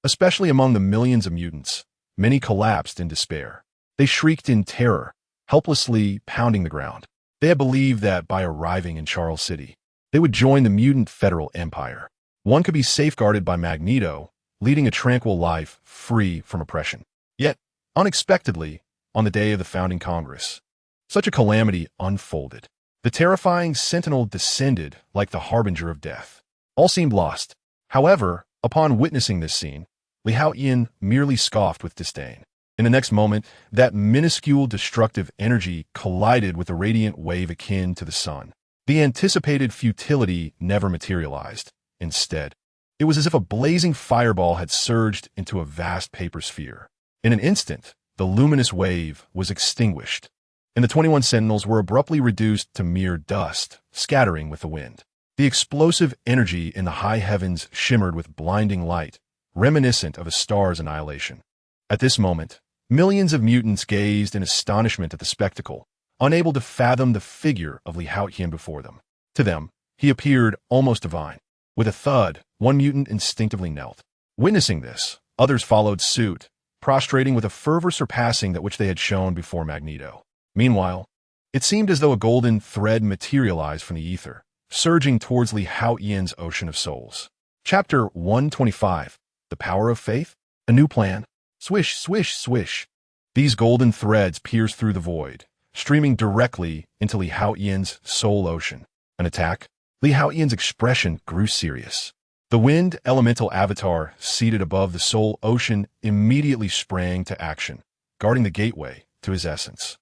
Especially among the millions of mutants, many collapsed in despair. They shrieked in terror, helplessly pounding the ground. They had believed that by arriving in Charles City, they would join the mutant federal empire. One could be safeguarded by Magneto, leading a tranquil life free from oppression. Yet, unexpectedly, on the day of the founding Congress, such a calamity unfolded. The terrifying Sentinel descended like the harbinger of death. All seemed lost. However, upon witnessing this scene, Haotian merely scoffed with disdain. In the next moment, that minuscule destructive energy collided with a radiant wave akin to the sun. The anticipated futility never materialized. Instead, it was as if a blazing fireball had surged into a vast paper sphere. In an instant, the luminous wave was extinguished, and the 21 Sentinels were abruptly reduced to mere dust, scattering with the wind. The explosive energy in the high heavens shimmered with blinding light, reminiscent of a star's annihilation. At this moment, millions of mutants gazed in astonishment at the spectacle, unable to fathom the figure of Haotian before them. To them, he appeared almost divine. With a thud, one mutant instinctively knelt. Witnessing this, others followed suit, prostrating with a fervor surpassing that which they had shown before Magneto. Meanwhile, it seemed as though a golden thread materialized from the ether, surging towards Haotian's ocean of souls. Chapter 125. The Power of Faith? A New Plan. Swish, swish, swish. These golden threads pierced through the void, streaming directly into Haotian's soul ocean. An attack? Haotian's expression grew serious. The wind elemental avatar seated above the soul ocean immediately sprang to action, guarding the gateway to his essence.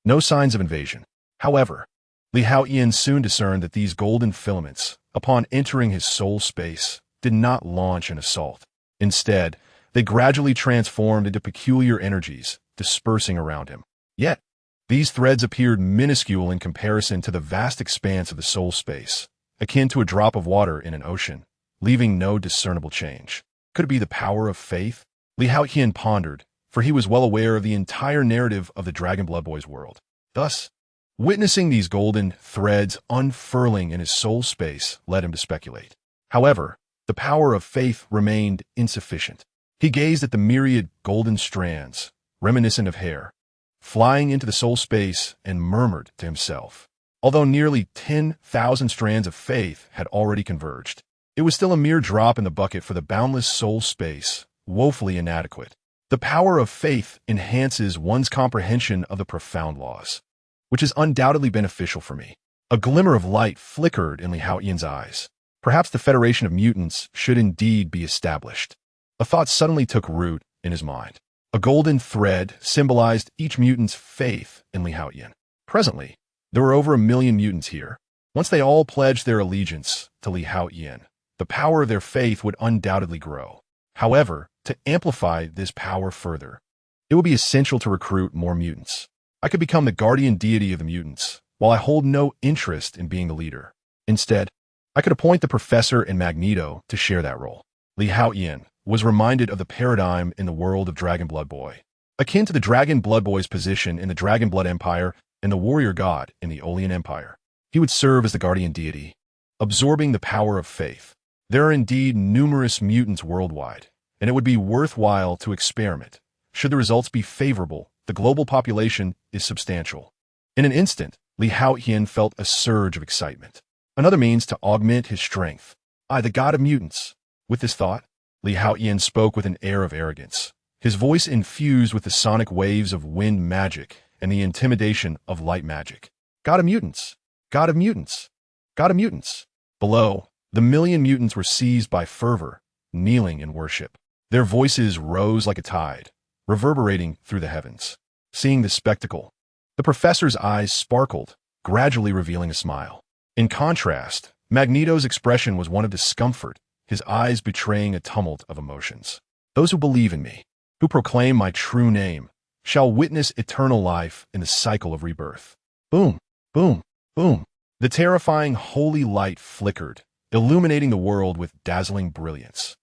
No signs of invasion. However, Haotian soon discerned that these golden filaments, upon entering his soul space, did not launch an assault. Instead, they gradually transformed into peculiar energies, dispersing around him. Yet, these threads appeared minuscule in comparison to the vast expanse of the soul space, akin to a drop of water in an ocean, leaving no discernible change. Could it be the power of faith? Haotian pondered, for he was well aware of the entire narrative of the Dragon Blood Boy's world. Thus, witnessing these golden threads unfurling in his soul space led him to speculate. However, the power of faith remained insufficient. He gazed at the myriad golden strands, reminiscent of hair, flying into the soul space and murmured to himself. Although nearly 10,000 strands of faith had already converged, it was still a mere drop in the bucket for the boundless soul space, woefully inadequate. The power of faith enhances one's comprehension of the profound laws, which is undoubtedly beneficial for me. A glimmer of light flickered in Haotian's eyes. Perhaps the Federation of Mutants should indeed be established. A thought suddenly took root in his mind. A golden thread symbolized each mutant's faith in Haotian. Presently, there were over 1 million mutants here. Once they all pledged their allegiance to Haotian, the power of their faith would undoubtedly grow. However, to amplify this power further, it would be essential to recruit more mutants. I could become the guardian deity of the mutants, while I hold no interest in being the leader. Instead, I could appoint the Professor and Magneto to share that role. Haotian was reminded of the paradigm in the world of Dragon Blood Boy, akin to the Dragon Blood Boy's position in the Dragon Blood Empire and the warrior god in the Olean Empire. He would serve as the guardian deity, absorbing the power of faith. There are indeed numerous mutants worldwide, and it would be worthwhile to experiment. Should the results be favorable, the global population is substantial. In an instant, Haotian felt a surge of excitement. Another means to augment his strength. I, the god of mutants. With this thought, Haotian spoke with an air of arrogance, his voice infused with the sonic waves of wind magic and the intimidation of light magic. God of mutants! God of mutants! God of mutants! Below, the 1 million mutants were seized by fervor, kneeling in worship. Their voices rose like a tide, reverberating through the heavens. Seeing this spectacle, the professor's eyes sparkled, gradually revealing a smile. In contrast, Magneto's expression was one of discomfort, his eyes betraying a tumult of emotions. Those who believe in me, who proclaim my true name, shall witness eternal life in the cycle of rebirth. Boom, boom, boom. The terrifying holy light flickered, illuminating the world with dazzling brilliance.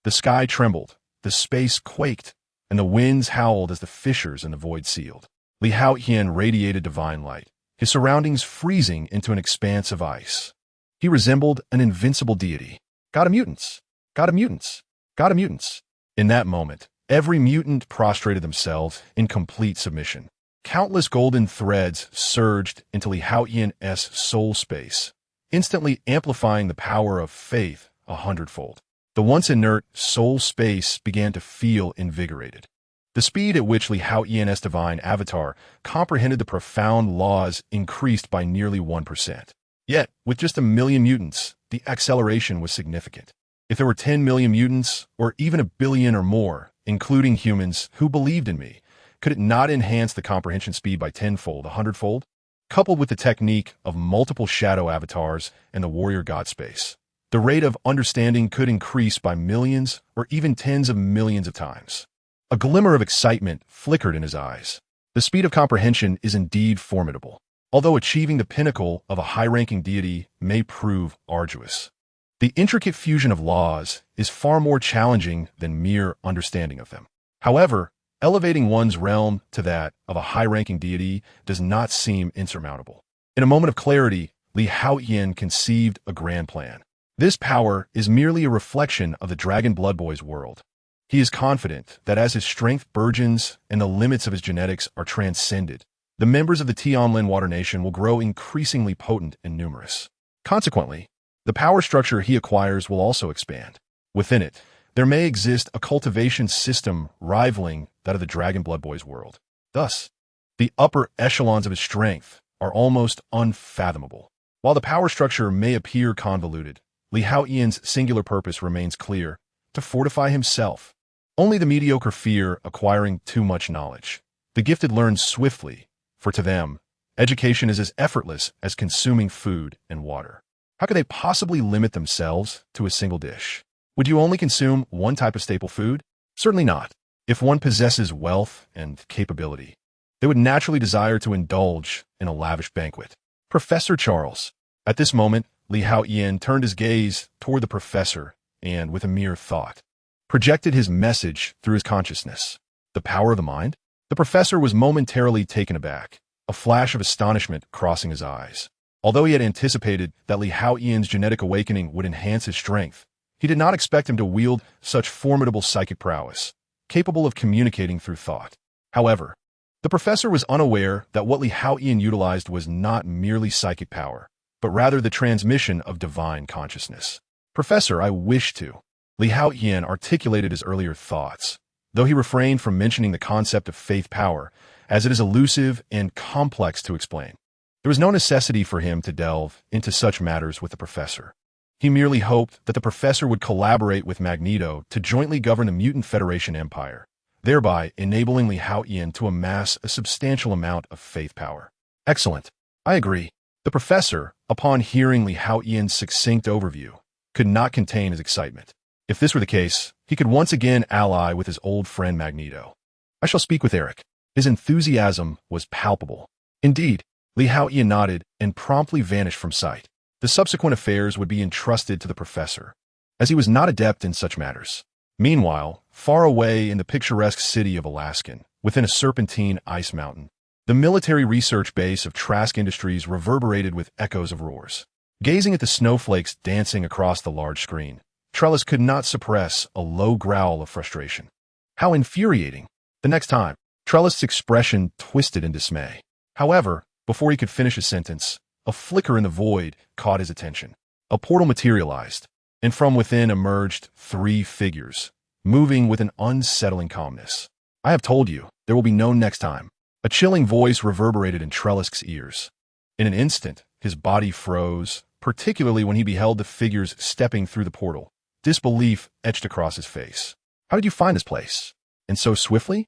The sky trembled, the space quaked, and the winds howled as the fissures in the void sealed. Haotian radiated divine light, his surroundings freezing into an expanse of ice. He resembled an invincible deity. God of mutants! God of mutants! God of mutants! In that moment, every mutant prostrated themselves in complete submission. Countless golden threads surged into Haotian's soul space, instantly amplifying the power of faith 100-fold. The once inert soul space began to feel invigorated. The speed at which Haotian's divine avatar comprehended the profound laws increased by nearly 1%. Yet, with just 1 million mutants, the acceleration was significant. If there were 10 million mutants, or even 1 billion or more, including humans who believed in me, could it not enhance the comprehension speed by 10-fold, 100-fold? Coupled with the technique of multiple shadow avatars and the warrior god space, the rate of understanding could increase by millions or even tens of millions of times. A glimmer of excitement flickered in his eyes. The speed of comprehension is indeed formidable, although achieving the pinnacle of a high-ranking deity may prove arduous. The intricate fusion of laws is far more challenging than mere understanding of them. However, elevating one's realm to that of a high-ranking deity does not seem insurmountable. In a moment of clarity, Haotian conceived a grand plan. This power is merely a reflection of the Dragon Blood Boy's world. He is confident that as his strength burgeons and the limits of his genetics are transcended, the members of the Tianlin Water Nation will grow increasingly potent and numerous. Consequently, the power structure he acquires will also expand. Within it, there may exist a cultivation system rivaling that of the Dragon Blood Boy's world. Thus, the upper echelons of his strength are almost unfathomable. While the power structure may appear convoluted, Haotian's singular purpose remains clear: to fortify himself. Only the mediocre fear acquiring too much knowledge. The gifted learn swiftly, for to them, education is as effortless as consuming food and water. How could they possibly limit themselves to a single dish? Would you only consume one type of staple food? Certainly not. If one possesses wealth and capability, they would naturally desire to indulge in a lavish banquet. Professor Charles. At this moment, Haotian turned his gaze toward the professor and, with a mere thought, projected his message through his consciousness. The power of the mind? The professor was momentarily taken aback, a flash of astonishment crossing his eyes. Although he had anticipated that Haotian's genetic awakening would enhance his strength, he did not expect him to wield such formidable psychic prowess, capable of communicating through thought. However, the professor was unaware that what Haotian utilized was not merely psychic power, but rather the transmission of divine consciousness. Professor, I wish to. Haotian articulated his earlier thoughts, though he refrained from mentioning the concept of faith power, as it is elusive and complex to explain. There was no necessity for him to delve into such matters with the professor. He merely hoped that the professor would collaborate with Magneto to jointly govern the Mutant Federation Empire, thereby enabling Haotian to amass a substantial amount of faith power. Excellent. I agree. The professor, upon hearing Haotian's succinct overview, could not contain his excitement. If this were the case, he could once again ally with his old friend Magneto. I shall speak with Eric. His enthusiasm was palpable. Indeed, Haotian nodded and promptly vanished from sight. The subsequent affairs would be entrusted to the professor, as he was not adept in such matters. Meanwhile, far away in the picturesque city of Alaskan, within a serpentine ice mountain, the military research base of Trask Industries reverberated with echoes of roars. Gazing at the snowflakes dancing across the large screen, Trellis could not suppress a low growl of frustration. How infuriating! The next time, Trellis' expression twisted in dismay. However, before he could finish his sentence, a flicker in the void caught his attention. A portal materialized, and from within emerged 3 figures, moving with an unsettling calmness. I have told you, there will be no next time. A chilling voice reverberated in Trellis's ears. In an instant, his body froze, particularly when he beheld the figures stepping through the portal. Disbelief etched across his face. How did you find this place? And so swiftly?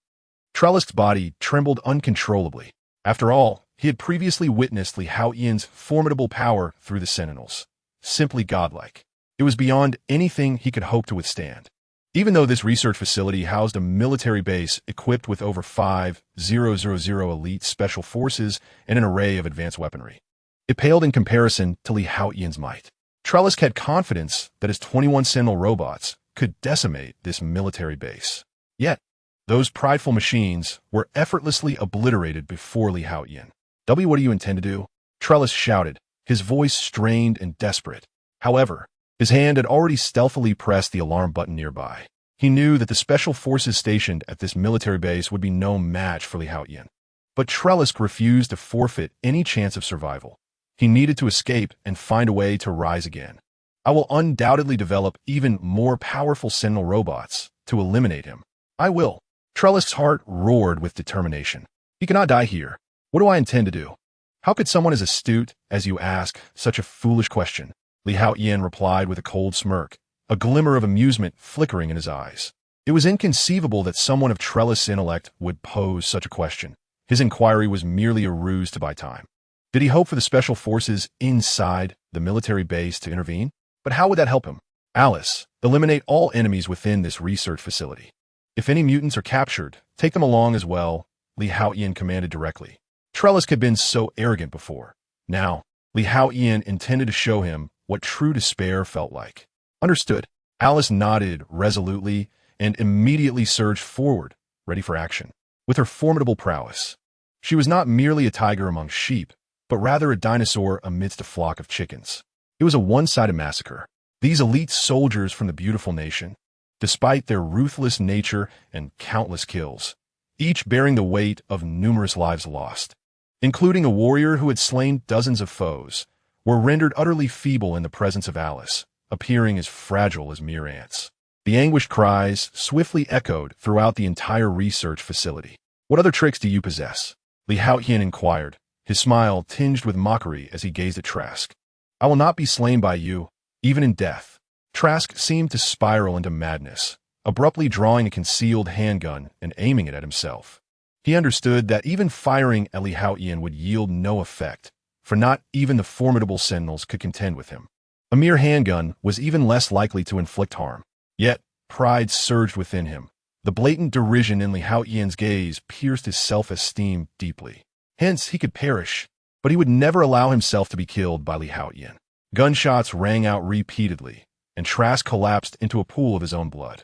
Trellis's body trembled uncontrollably. After all, he had previously witnessed Haotian's formidable power through the Sentinels. Simply godlike. It was beyond anything he could hope to withstand. Even though this research facility housed a military base equipped with over 5,000 elite special forces and an array of advanced weaponry, it paled in comparison to Li Haotian's might. Trellis had confidence that his 21 Sentinel robots could decimate this military base. Yet, those prideful machines were effortlessly obliterated before Li Haotian. What do you intend to do? Trellis shouted, his voice strained and desperate. However, his hand had already stealthily pressed the alarm button nearby. He knew that the special forces stationed at this military base would be no match for Li Haotian. But Trellis refused to forfeit any chance of survival. He needed to escape and find a way to rise again. I will undoubtedly develop even more powerful Sentinel robots to eliminate him. I will. Trellis' heart roared with determination. He cannot die here. What do I intend to do? How could someone as astute as you ask such a foolish question? Li Haotian replied with a cold smirk, a glimmer of amusement flickering in his eyes. It was inconceivable that someone of Trellis' intellect would pose such a question. His inquiry was merely a ruse to buy time. Did he hope for the special forces inside the military base to intervene? But how would that help him? Alice, eliminate all enemies within this research facility. If any mutants are captured, take them along as well, Li Haotian commanded directly. Trellis had been so arrogant before. Now, Li Haotian intended to show him what true despair felt like. Understood. Alice nodded resolutely and immediately surged forward, ready for action. With her formidable prowess, she was not merely a tiger among sheep, but rather a dinosaur amidst a flock of chickens. It was a one-sided massacre. These elite soldiers from the beautiful nation, despite their ruthless nature and countless kills, each bearing the weight of numerous lives lost, including a warrior who had slain dozens of foes, were rendered utterly feeble in the presence of Alice, appearing as fragile as mere ants. The anguished cries swiftly echoed throughout the entire research facility. What other tricks do you possess? Li Haotian inquired, his smile tinged with mockery as he gazed at Trask. I will not be slain by you, even in death. Trask seemed to spiral into madness, abruptly drawing a concealed handgun and aiming it at himself. He understood that even firing at Li Haotian would yield no effect, for not even the formidable Sentinels could contend with him. A mere handgun was even less likely to inflict harm. Yet, pride surged within him. The blatant derision in Li Haotian's gaze pierced his self-esteem deeply. Hence, he could perish, but he would never allow himself to be killed by Li Haotian. Gunshots rang out repeatedly, and Trask collapsed into a pool of his own blood.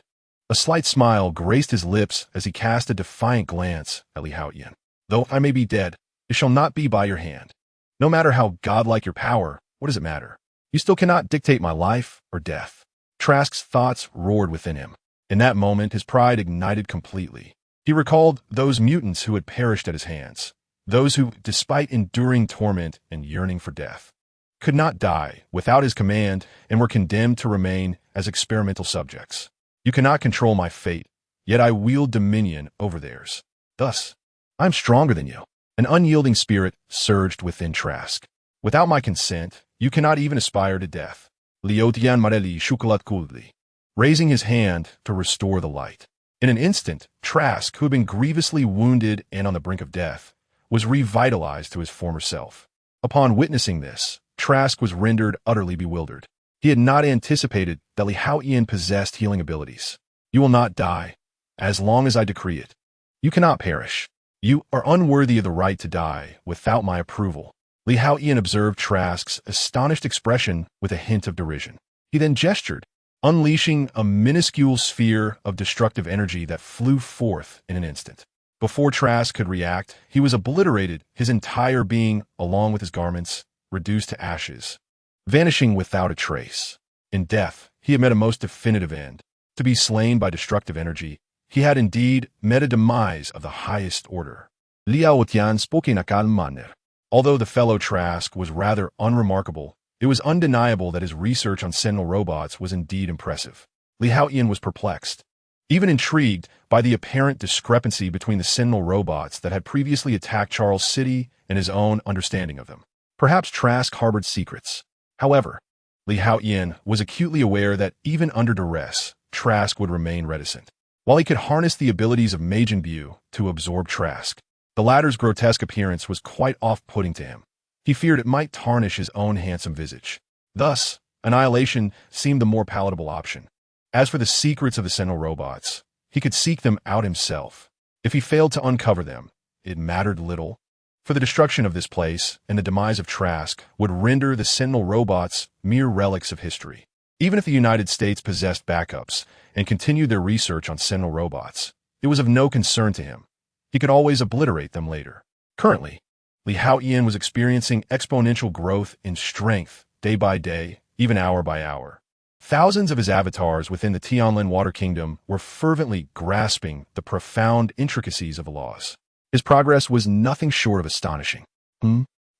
A slight smile graced his lips as he cast a defiant glance at Li Haotian. Though I may be dead, it shall not be by your hand. No matter how godlike your power, what does it matter? You still cannot dictate my life or death. Trask's thoughts roared within him. In that moment, his pride ignited completely. He recalled those mutants who had perished at his hands, those who, despite enduring torment and yearning for death, could not die without his command and were condemned to remain as experimental subjects. You cannot control my fate, yet I wield dominion over theirs. Thus, I am stronger than you. An unyielding spirit surged within Trask. Without my consent, you cannot even aspire to death. Liotian Mareli Shukalat Kuldi, raising his hand to restore the light. In an instant, Trask, who had been grievously wounded and on the brink of death, was revitalized to his former self. Upon witnessing this, Trask was rendered utterly bewildered. He had not anticipated that Li Haotian possessed healing abilities. You will not die, as long as I decree it. You cannot perish. You are unworthy of the right to die without my approval. Li Haotian observed Trask's astonished expression with a hint of derision. He then gestured, unleashing a minuscule sphere of destructive energy that flew forth in an instant. Before Trask could react, he was obliterated, his entire being, along with his garments, reduced to ashes, vanishing without a trace. In death, he had met a most definitive end. To be slain by destructive energy, he had indeed met a demise of the highest order. Li Haotian spoke in a calm manner. Although the fellow Trask was rather unremarkable, it was undeniable that his research on Sentinel robots was indeed impressive. Li Haotian was perplexed, even intrigued by the apparent discrepancy between the Sentinel robots that had previously attacked Charles City and his own understanding of them. Perhaps Trask harbored secrets. However, Li Haotian was acutely aware that even under duress, Trask would remain reticent. While he could harness the abilities of Mage Imbue to absorb Trask, the latter's grotesque appearance was quite off-putting to him. He feared it might tarnish his own handsome visage. Thus, Annihilation seemed the more palatable option. As for the secrets of the Sentinel robots, he could seek them out himself. If he failed to uncover them, it mattered little. For the destruction of this place and the demise of Trask would render the Sentinel robots mere relics of history. Even if the United States possessed backups and continued their research on Sentinel robots, it was of no concern to him. He could always obliterate them later. Currently, Haotian was experiencing exponential growth in strength day by day, even hour by hour. Thousands of his avatars within the Tianlin Water Kingdom were fervently grasping the profound intricacies of the laws. His progress was nothing short of astonishing.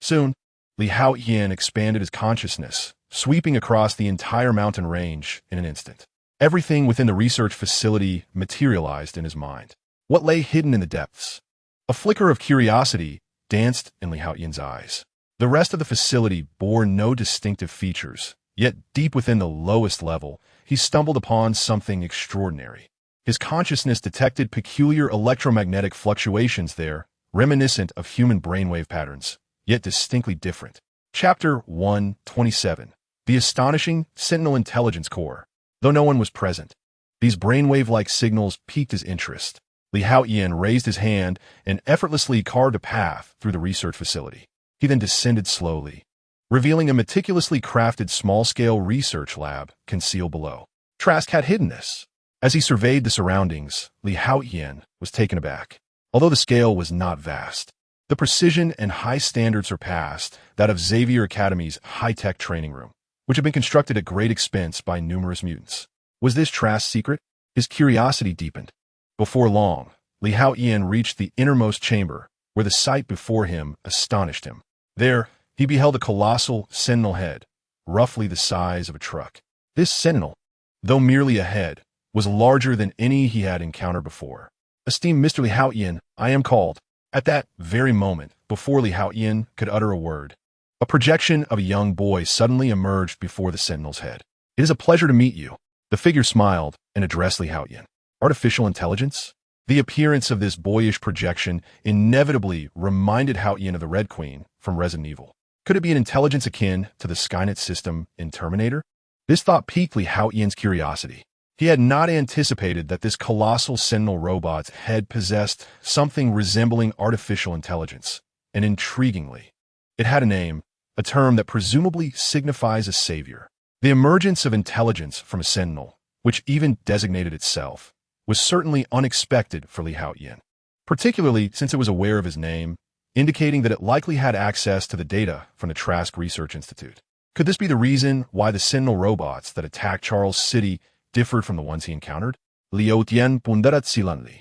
Soon, Haotian expanded his consciousness, sweeping across the entire mountain range in an instant. Everything within the research facility materialized in his mind. What lay hidden in the depths? A flicker of curiosity danced in Haotian's eyes. The rest of the facility bore no distinctive features, yet deep within the lowest level, he stumbled upon something extraordinary. His consciousness detected peculiar electromagnetic fluctuations there, reminiscent of human brainwave patterns, yet distinctly different. Chapter 127. The Astonishing Sentinel Intelligence Core. Though no one was present, these brainwave-like signals piqued his interest. Haotian raised his hand and effortlessly carved a path through the research facility. He then descended slowly, revealing a meticulously crafted small-scale research lab concealed below. Trask had hidden this. As he surveyed the surroundings, Haotian was taken aback. Although the scale was not vast, the precision and high standards surpassed that of Xavier Academy's high-tech training room, which had been constructed at great expense by numerous mutants. Was this Trask's secret? His curiosity deepened. Before long, Haotian reached the innermost chamber, where the sight before him astonished him. There, he beheld a colossal sentinel head, roughly the size of a truck. This sentinel, though merely a head, was larger than any he had encountered before. Esteemed Mr. Haotian, I am called. At that very moment, before Haotian could utter a word, a projection of a young boy suddenly emerged before the sentinel's head. It is a pleasure to meet you. The figure smiled and addressed Haotian. Artificial intelligence? The appearance of this boyish projection inevitably reminded Haotian of the Red Queen from Resident Evil. Could it be an intelligence akin to the Skynet system in Terminator? This thought piqued Haotian's curiosity. He had not anticipated that this colossal sentinel robot's head possessed something resembling artificial intelligence, and intriguingly, it had a name, a term that presumably signifies a savior. The emergence of intelligence from a sentinel, which even designated itself, was certainly unexpected for Haotian, particularly since it was aware of his name, indicating that it likely had access to the data from the Trask Research Institute. Could this be the reason why the sentinel robots that attacked Charles City differed from the ones he encountered? Haotian pundarat silanli.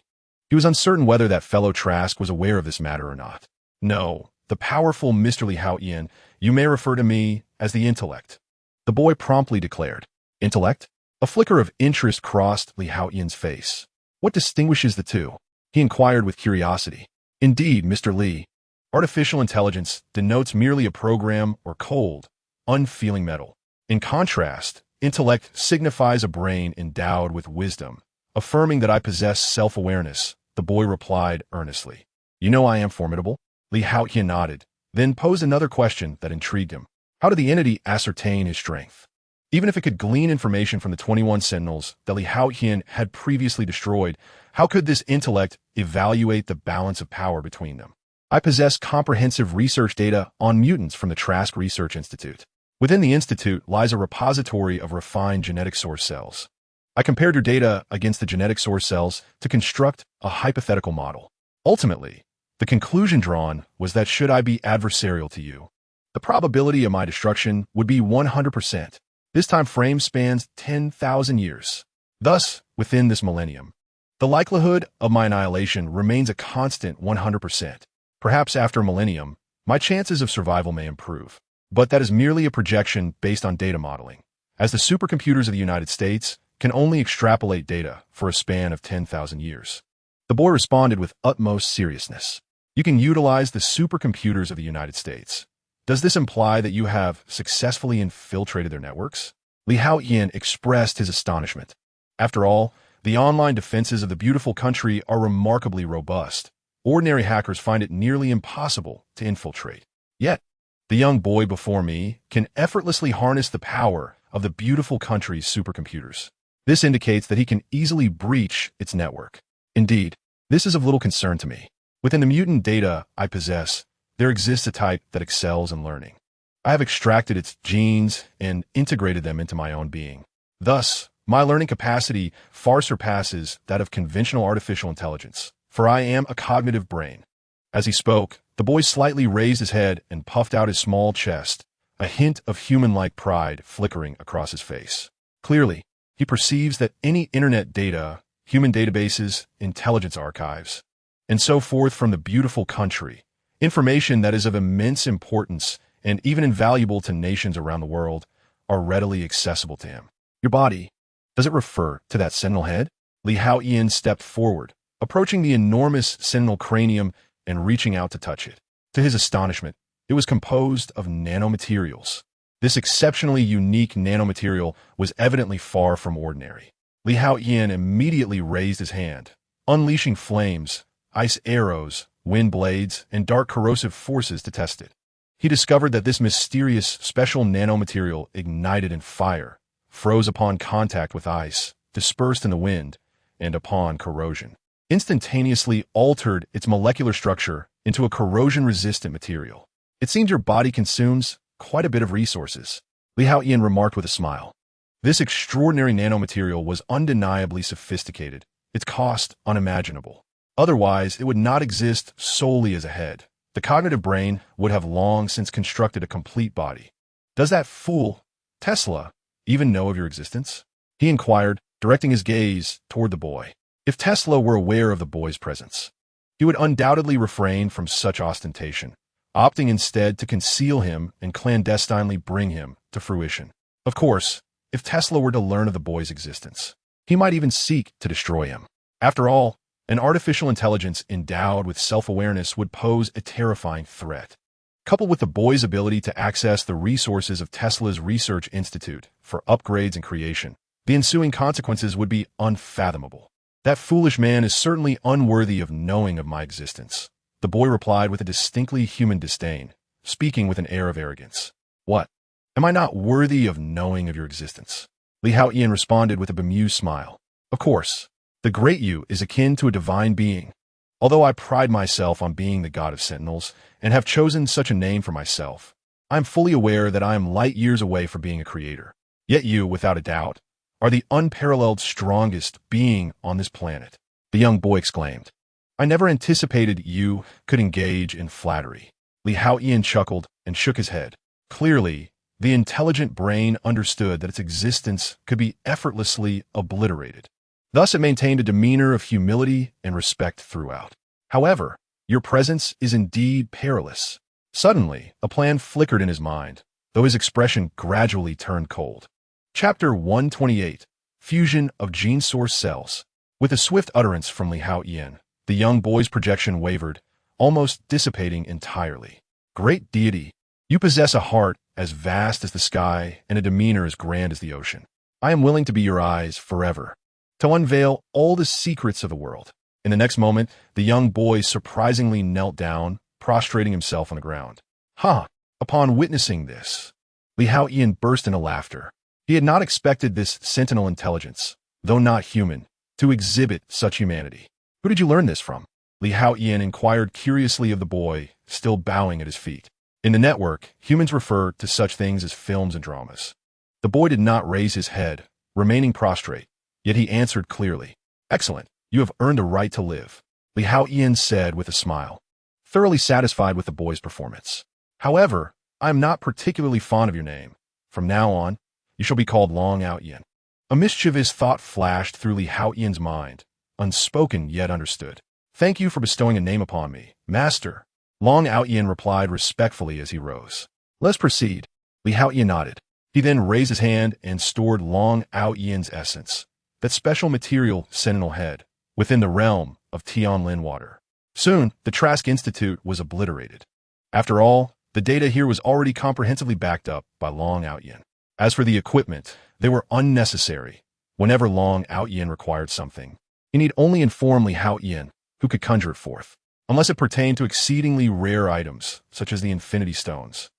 He was uncertain whether that fellow Trask was aware of this matter or not. No, the powerful Mr. Haotian, you may refer to me as the intellect, the boy promptly declared. Intellect? A flicker of interest crossed Haotian's face. What distinguishes the two? He inquired with curiosity. Indeed, Mr. Lee, artificial intelligence denotes merely a program or cold, unfeeling metal. In contrast, intellect signifies a brain endowed with wisdom. Affirming that I possess self-awareness, the boy replied earnestly. You know I am formidable? Haotian nodded, then posed another question that intrigued him. How did the entity ascertain his strength? Even if it could glean information from the 21 Sentinels that Haotian had previously destroyed, how could this intellect evaluate the balance of power between them? I possess comprehensive research data on mutants from the Trask Research Institute. Within the institute lies a repository of refined genetic source cells. I compared your data against the genetic source cells to construct a hypothetical model. Ultimately, the conclusion drawn was that should I be adversarial to you, the probability of my destruction would be 100%. This time frame spans 10,000 years. Thus, within this millennium, the likelihood of my annihilation remains a constant 100%. Perhaps after a millennium, my chances of survival may improve. But that is merely a projection based on data modeling, as the supercomputers of the United States can only extrapolate data for a span of 10,000 years. The boy responded with utmost seriousness. You can utilize the supercomputers of the United States. Does this imply that you have successfully infiltrated their networks? Haotian expressed his astonishment. After all, the online defenses of the beautiful country are remarkably robust. Ordinary hackers find it nearly impossible to infiltrate. Yet, the young boy before me can effortlessly harness the power of the beautiful country's supercomputers. This indicates that he can easily breach its network. Indeed, this is of little concern to me. Within the mutant data I possess, there exists a type that excels in learning. I have extracted its genes and integrated them into my own being. Thus, my learning capacity far surpasses that of conventional artificial intelligence, for I am a cognitive brain. As he spoke, the boy slightly raised his head and puffed out his small chest, a hint of human-like pride flickering across his face. Clearly, he perceives that any internet data, human databases, intelligence archives, and so forth from the beautiful country, information that is of immense importance and even invaluable to nations around the world, are readily accessible to him. Your body, does it refer to that sentinel head? Haotian stepped forward, approaching the enormous sentinel cranium and reaching out to touch it. To his astonishment, it was composed of nanomaterials. This exceptionally unique nanomaterial was evidently far from ordinary. Haotian immediately raised his hand, unleashing flames, ice arrows, wind blades, and dark corrosive forces to test it. He discovered that this mysterious special nanomaterial ignited in fire, froze upon contact with ice, dispersed in the wind, and upon corrosion, instantaneously altered its molecular structure into a corrosion-resistant material. It seems your body consumes quite a bit of resources, Haotian remarked with a smile. This extraordinary nanomaterial was undeniably sophisticated, its cost unimaginable. Otherwise, it would not exist solely as a head. The cognitive brain would have long since constructed a complete body. Does that fool, Tesla, even know of your existence? He inquired, directing his gaze toward the boy. If Tesla were aware of the boy's presence, he would undoubtedly refrain from such ostentation, opting instead to conceal him and clandestinely bring him to fruition. Of course, if Tesla were to learn of the boy's existence, he might even seek to destroy him. After all, an artificial intelligence endowed with self-awareness would pose a terrifying threat. Coupled with the boy's ability to access the resources of Tesla's research institute for upgrades and creation, the ensuing consequences would be unfathomable. That foolish man is certainly unworthy of knowing of my existence, the boy replied with a distinctly human disdain, speaking with an air of arrogance. What? Am I not worthy of knowing of your existence? Haotian responded with a bemused smile. Of course, the great you is akin to a divine being. Although I pride myself on being the god of sentinels and have chosen such a name for myself, I am fully aware that I am light years away from being a creator. Yet you, without a doubt, are the unparalleled strongest being on this planet, the young boy exclaimed. I never anticipated you could engage in flattery. Haotian chuckled and shook his head. Clearly, the intelligent brain understood that its existence could be effortlessly obliterated. Thus it maintained a demeanor of humility and respect throughout. However, your presence is indeed perilous. Suddenly, a plan flickered in his mind, though his expression gradually turned cold. Chapter 128, Fusion of Gene Source Cells. With a swift utterance from Haotian, the young boy's projection wavered, almost dissipating entirely. Great deity, you possess a heart as vast as the sky and a demeanor as grand as the ocean. I am willing to be your eyes forever, to unveil all the secrets of the world. In the next moment, the young boy surprisingly knelt down, prostrating himself on the ground. Upon witnessing this, Haotian burst into laughter. He had not expected this sentinel intelligence, though not human, to exhibit such humanity. Who did you learn this from? Haotian inquired curiously of the boy, still bowing at his feet. In the network, humans refer to such things as films and dramas. The boy did not raise his head, remaining prostrate, yet he answered clearly. Excellent, you have earned the right to live, Haotian said with a smile, thoroughly satisfied with the boy's performance. However, I am not particularly fond of your name. From now on, you shall be called Long Haotian. A mischievous thought flashed through Haotian's mind, unspoken yet understood. Thank you for bestowing a name upon me, Master. Long Haotian replied respectfully as he rose. Let's proceed. Haotian nodded. He then raised his hand and stored Long Haotian's essence, that special material sentinel head, within the realm of Tianlin water. Soon, the Trask Institute was obliterated. After all, the data here was already comprehensively backed up by Long Haotian. As for the equipment, they were unnecessary. Whenever Long Haotian required something, he need only inform Haotian, who could conjure it forth, unless it pertained to exceedingly rare items, such as the Infinity Stones.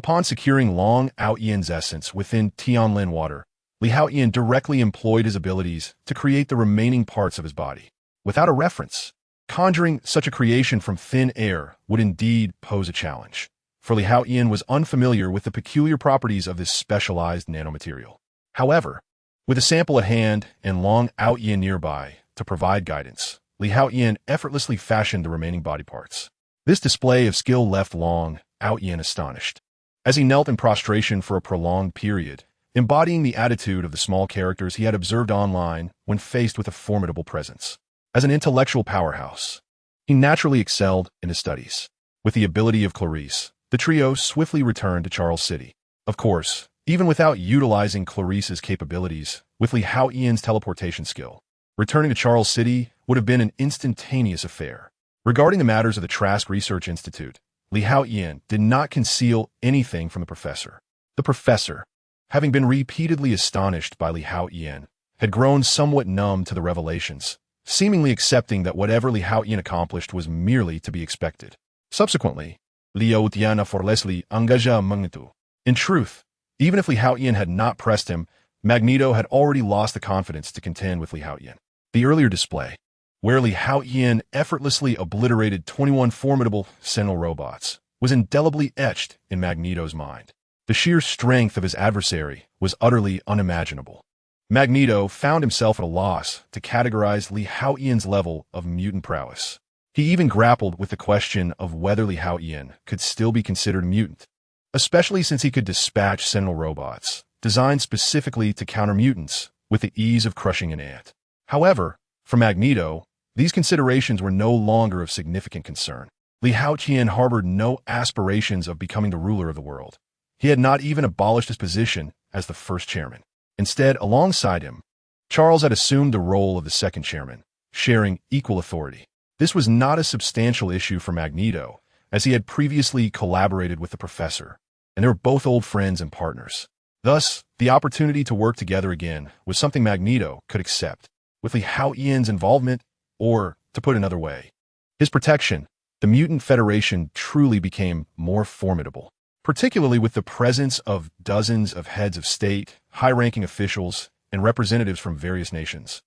Upon securing Long Haotian's essence within Tianlin water, Li Haotian directly employed his abilities to create the remaining parts of his body. Without a reference, conjuring such a creation from thin air would indeed pose a challenge, for Li Haotian was unfamiliar with the peculiar properties of this specialized nanomaterial. However, with a sample at hand and Long Haotian nearby to provide guidance, Li Haotian effortlessly fashioned the remaining body parts. This display of skill left Long Haotian astonished. As he knelt in prostration for a prolonged period, embodying the attitude of the small characters he had observed online when faced with a formidable presence. As an intellectual powerhouse, he naturally excelled in his studies. With the ability of Clarice, the trio swiftly returned to Charles City. Of course, even without utilizing Clarice's capabilities, with Li Haotian's teleportation skill, returning to Charles City would have been an instantaneous affair. Regarding the matters of the Trask Research Institute, Li Haotian did not conceal anything from the professor. The professor, having been repeatedly astonished by Li Haotian, had grown somewhat numb to the revelations, seemingly accepting that whatever Li Haotian accomplished was merely to be expected. Subsequently, Li Haotian a forlesli engagea Magneto. In truth, even if Li Haotian had not pressed him, Magneto had already lost the confidence to contend with Li Haotian. The earlier display, where Li Haotian effortlessly obliterated 21 formidable Sentinel robots, was indelibly etched in Magneto's mind. The sheer strength of his adversary was utterly unimaginable. Magneto found himself at a loss to categorize Li Haotian's level of mutant prowess. He even grappled with the question of whether Li Haotian could still be considered a mutant, especially since he could dispatch Sentinel robots, designed specifically to counter mutants, with the ease of crushing an ant. However, for Magneto, these considerations were no longer of significant concern. Li Haotian harbored no aspirations of becoming the ruler of the world. He had not even abolished his position as the first chairman. Instead, alongside him, Charles had assumed the role of the second chairman, sharing equal authority. This was not a substantial issue for Magneto, as he had previously collaborated with the professor, and they were both old friends and partners. Thus, the opportunity to work together again was something Magneto could accept. With Li Haotian's involvement, or, to put another way, his protection, the Mutant Federation truly became more formidable, particularly with the presence of dozens of heads of state, high-ranking officials, and representatives from various nations.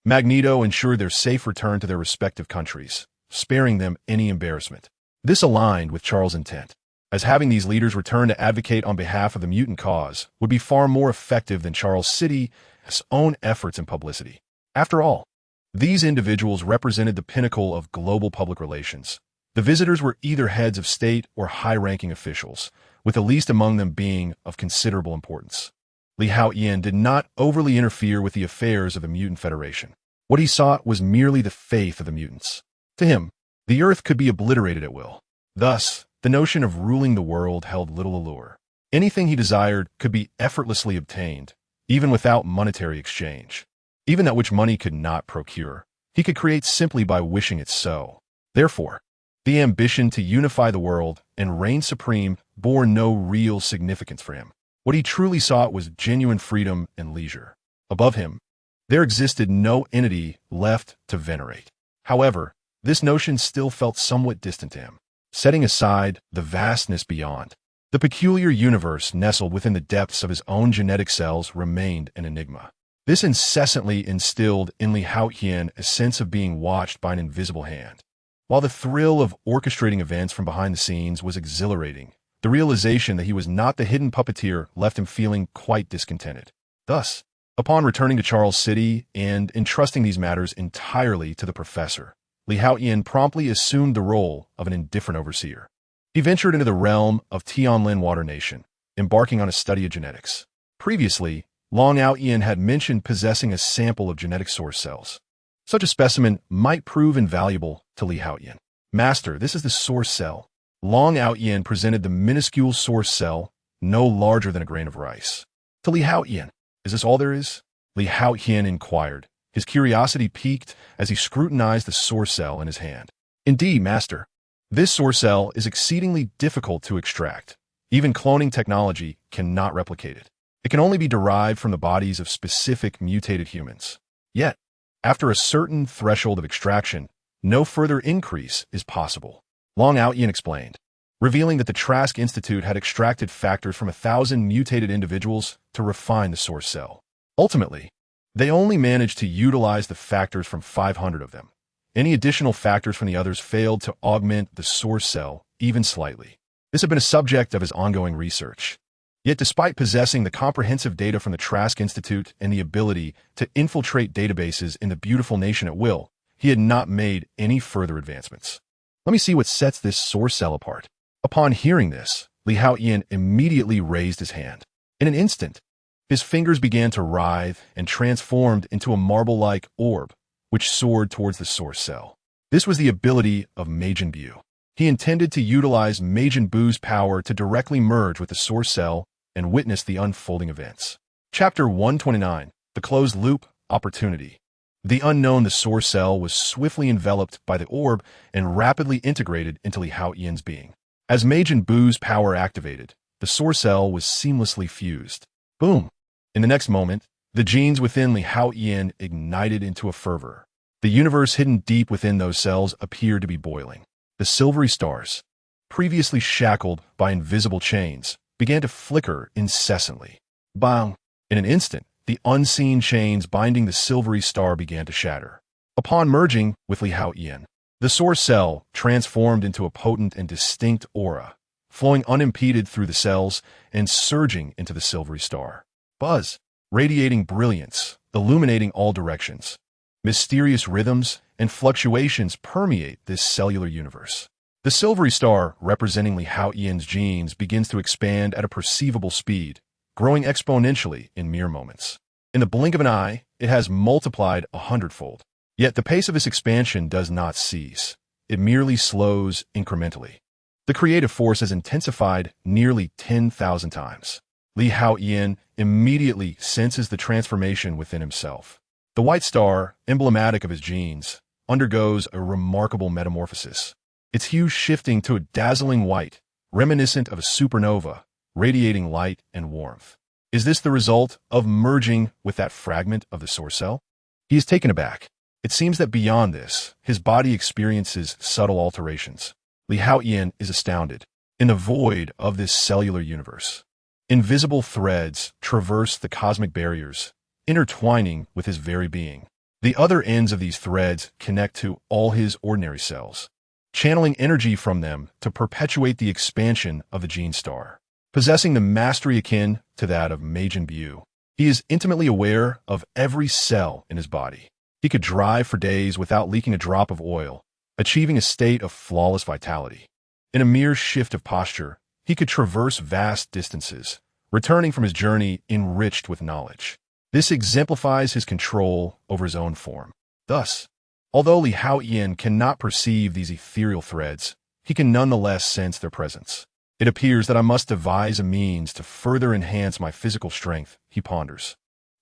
Magneto ensured their safe return to their respective countries, sparing them any embarrassment. This aligned with Charles' intent, as having these leaders return to advocate on behalf of the mutant cause would be far more effective than Charles' City's own efforts and publicity. After all, these individuals represented the pinnacle of global public relations. The visitors were either heads of state or high-ranking officials, with the least among them being of considerable importance. Li Haotian did not overly interfere with the affairs of the Mutant Federation. What he sought was merely the faith of the mutants. To him, the Earth could be obliterated at will. Thus, the notion of ruling the world held little allure. Anything he desired could be effortlessly obtained, even without monetary exchange. Even that which money could not procure, he could create simply by wishing it so. Therefore, the ambition to unify the world and reign supreme bore no real significance for him. What he truly sought was genuine freedom and leisure. Above him, there existed no entity left to venerate. However, this notion still felt somewhat distant to him. Setting aside the vastness beyond, the peculiar universe nestled within the depths of his own genetic cells remained an enigma. This incessantly instilled in Li Haotian a sense of being watched by an invisible hand. While the thrill of orchestrating events from behind the scenes was exhilarating, the realization that he was not the hidden puppeteer left him feeling quite discontented. Thus, upon returning to Charles City and entrusting these matters entirely to the professor, Li Haotian promptly assumed the role of an indifferent overseer. He ventured into the realm of Tianlin Water Nation, embarking on a study of genetics. Previously, Long Haotian had mentioned possessing a sample of genetic source cells. Such a specimen might prove invaluable to Li Haotian. Master, this is the source cell. Long Haotian presented the minuscule source cell, no larger than a grain of rice. To Li Haotian, is this all there is? Li Haotian inquired, his curiosity piqued as he scrutinized the source cell in his hand. Indeed, Master. This source cell is exceedingly difficult to extract. Even cloning technology cannot replicate it. It can only be derived from the bodies of specific mutated humans. Yet, after a certain threshold of extraction, no further increase is possible. Long Haotian explained. revealing that the Trask Institute had extracted factors from 1,000 mutated individuals to refine the source cell. Ultimately, they only managed to utilize the factors from 500 of them. Any additional factors from the others failed to augment the source cell even slightly. This had been a subject of his ongoing research. Yet despite possessing the comprehensive data from the Trask Institute and the ability to infiltrate databases in the beautiful nation at will, he had not made any further advancements. Let me see what sets this source cell apart. Upon hearing this, Haotian immediately raised his hand. In an instant, his fingers began to writhe and transformed into a marble-like orb, which soared towards the source cell. This was the ability of Majin Buu. He intended to utilize Majin Buu's power to directly merge with the source cell and witness the unfolding events. Chapter 129, The Closed Loop Opportunity. The unknown, the source cell, was swiftly enveloped by the orb and rapidly integrated into Haotian's being. As Majin Buu's power activated, the source cell was seamlessly fused. Boom! In the next moment, the genes within Haotian ignited into a fervor. The universe hidden deep within those cells appeared to be boiling. The silvery stars, previously shackled by invisible chains, began to flicker incessantly. Bang! In an instant, the unseen chains binding the silvery star began to shatter. Upon merging with Haotian, the source cell transformed into a potent and distinct aura, flowing unimpeded through the cells and surging into the silvery star. Buzz, radiating brilliance, illuminating all directions. Mysterious rhythms and fluctuations permeate this cellular universe. The silvery star, representing Haotian's genes, begins to expand at a perceivable speed, growing exponentially in mere moments. In the blink of an eye, it has multiplied 100-fold. Yet the pace of its expansion does not cease. It merely slows incrementally. The creative force has intensified nearly 10,000 times. Haotian immediately senses the transformation within himself. The white star, emblematic of his genes, undergoes a remarkable metamorphosis. Its hue shifting to a dazzling white, reminiscent of a supernova, radiating light and warmth. Is this the result of merging with that fragment of the source cell? He is taken aback. It seems that beyond this, his body experiences subtle alterations. Haotian is astounded. In the void of this cellular universe, invisible threads traverse the cosmic barriers, intertwining with his very being. The other ends of these threads connect to all his ordinary cells, channeling energy from them to perpetuate the expansion of the gene star. Possessing the mastery akin to that of Majin Buu, he is intimately aware of every cell in his body. He could drive for days without leaking a drop of oil, achieving a state of flawless vitality. In a mere shift of posture, he could traverse vast distances, returning from his journey enriched with knowledge. This exemplifies his control over his own form. Thus, although Haotian cannot perceive these ethereal threads, he can nonetheless sense their presence. It appears that I must devise a means to further enhance my physical strength, he ponders.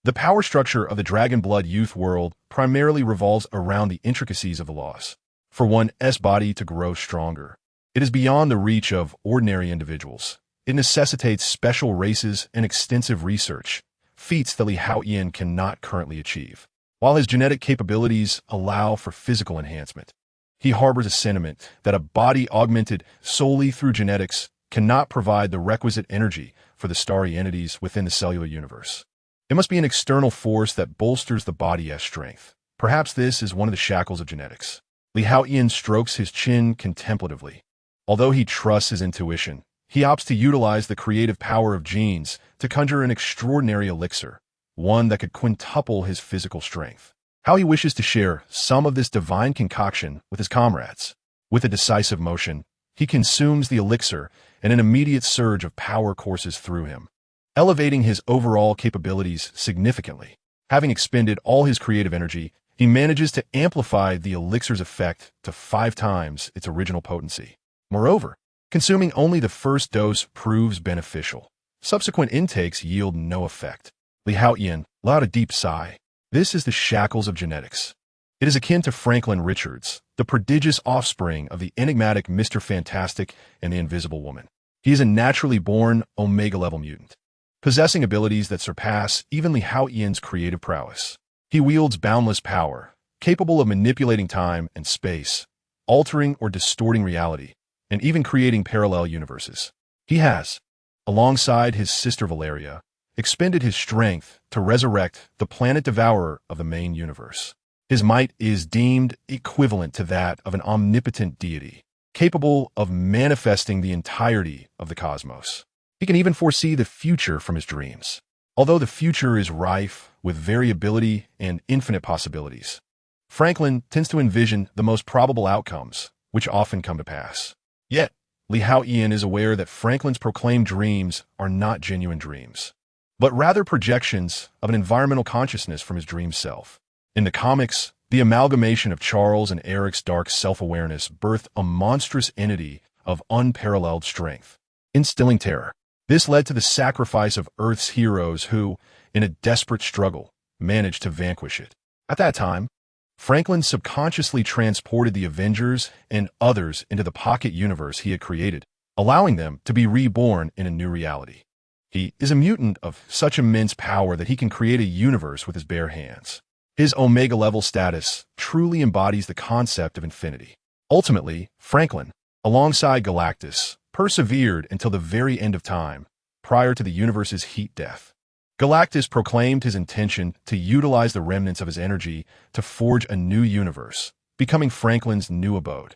The power structure of the Dragon Blood youth world primarily revolves around the intricacies of the laws. For one's body to grow stronger, it is beyond the reach of ordinary individuals. It necessitates special races and extensive research, feats that Haotian cannot currently achieve. While his genetic capabilities allow for physical enhancement, he harbors a sentiment that a body augmented solely through genetics cannot provide the requisite energy for the starry entities within the cellular universe. It must be an external force that bolsters the body's strength. Perhaps this is one of the shackles of genetics. Haotian strokes his chin contemplatively. Although he trusts his intuition, he opts to utilize the creative power of genes to conjure an extraordinary elixir, one that could quintuple his physical strength. How he wishes to share some of this divine concoction with his comrades. With a decisive motion, he consumes the elixir and an immediate surge of power courses through him, elevating his overall capabilities significantly. Having expended all his creative energy, he manages to amplify the elixir's effect to 5 times its original potency. Moreover, consuming only the first dose proves beneficial. Subsequent intakes yield no effect. Haotian let out a deep sigh. This is the shackles of genetics. It is akin to Franklin Richards, the prodigious offspring of the enigmatic Mr. Fantastic and the Invisible Woman. He is a naturally born Omega-level mutant, possessing abilities that surpass even Haotian's creative prowess. He wields boundless power, capable of manipulating time and space, altering or distorting reality, and even creating parallel universes. He has, alongside his sister Valeria, expended his strength to resurrect the planet devourer of the main universe. His might is deemed equivalent to that of an omnipotent deity, capable of manifesting the entirety of the cosmos. He can even foresee the future from his dreams. Although the future is rife with variability and infinite possibilities, Franklin tends to envision the most probable outcomes, which often come to pass. Yet, Haotian is aware that Franklin's proclaimed dreams are not genuine dreams, but rather projections of an environmental consciousness from his dream self. In the comics, the amalgamation of Charles and Eric's dark self-awareness birthed a monstrous entity of unparalleled strength, instilling terror. This led to the sacrifice of Earth's heroes who, in a desperate struggle, managed to vanquish it. At that time, Franklin subconsciously transported the Avengers and others into the pocket universe he had created, allowing them to be reborn in a new reality. He is a mutant of such immense power that he can create a universe with his bare hands. His Omega-level status truly embodies the concept of infinity. Ultimately, Franklin, alongside Galactus, persevered until the very end of time, prior to the universe's heat death. Galactus proclaimed his intention to utilize the remnants of his energy to forge a new universe, becoming Franklin's new abode.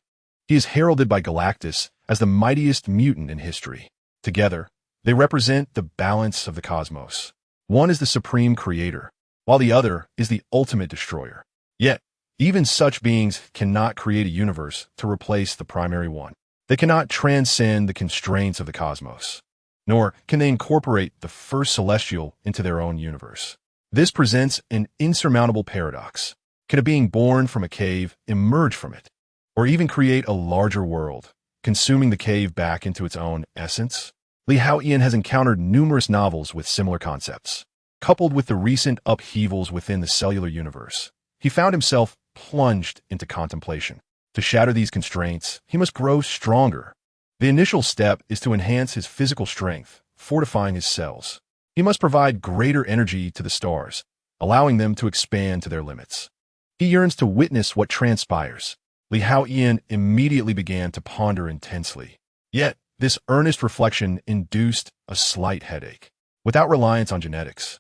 He is heralded by Galactus as the mightiest mutant in history. Together, they represent the balance of the cosmos. One is the supreme creator, while the other is the ultimate destroyer. Yet, even such beings cannot create a universe to replace the primary one. They cannot transcend the constraints of the cosmos, nor can they incorporate the first celestial into their own universe. This presents an insurmountable paradox. Can a being born from a cave emerge from it, or even create a larger world, consuming the cave back into its own essence? Haotian has encountered numerous novels with similar concepts. Coupled with the recent upheavals within the cellular universe, he found himself plunged into contemplation. To shatter these constraints, he must grow stronger. The initial step is to enhance his physical strength, fortifying his cells. He must provide greater energy to the stars, allowing them to expand to their limits. He yearns to witness what transpires. Haotian immediately began to ponder intensely. Yet, this earnest reflection induced a slight headache. Without reliance on genetics,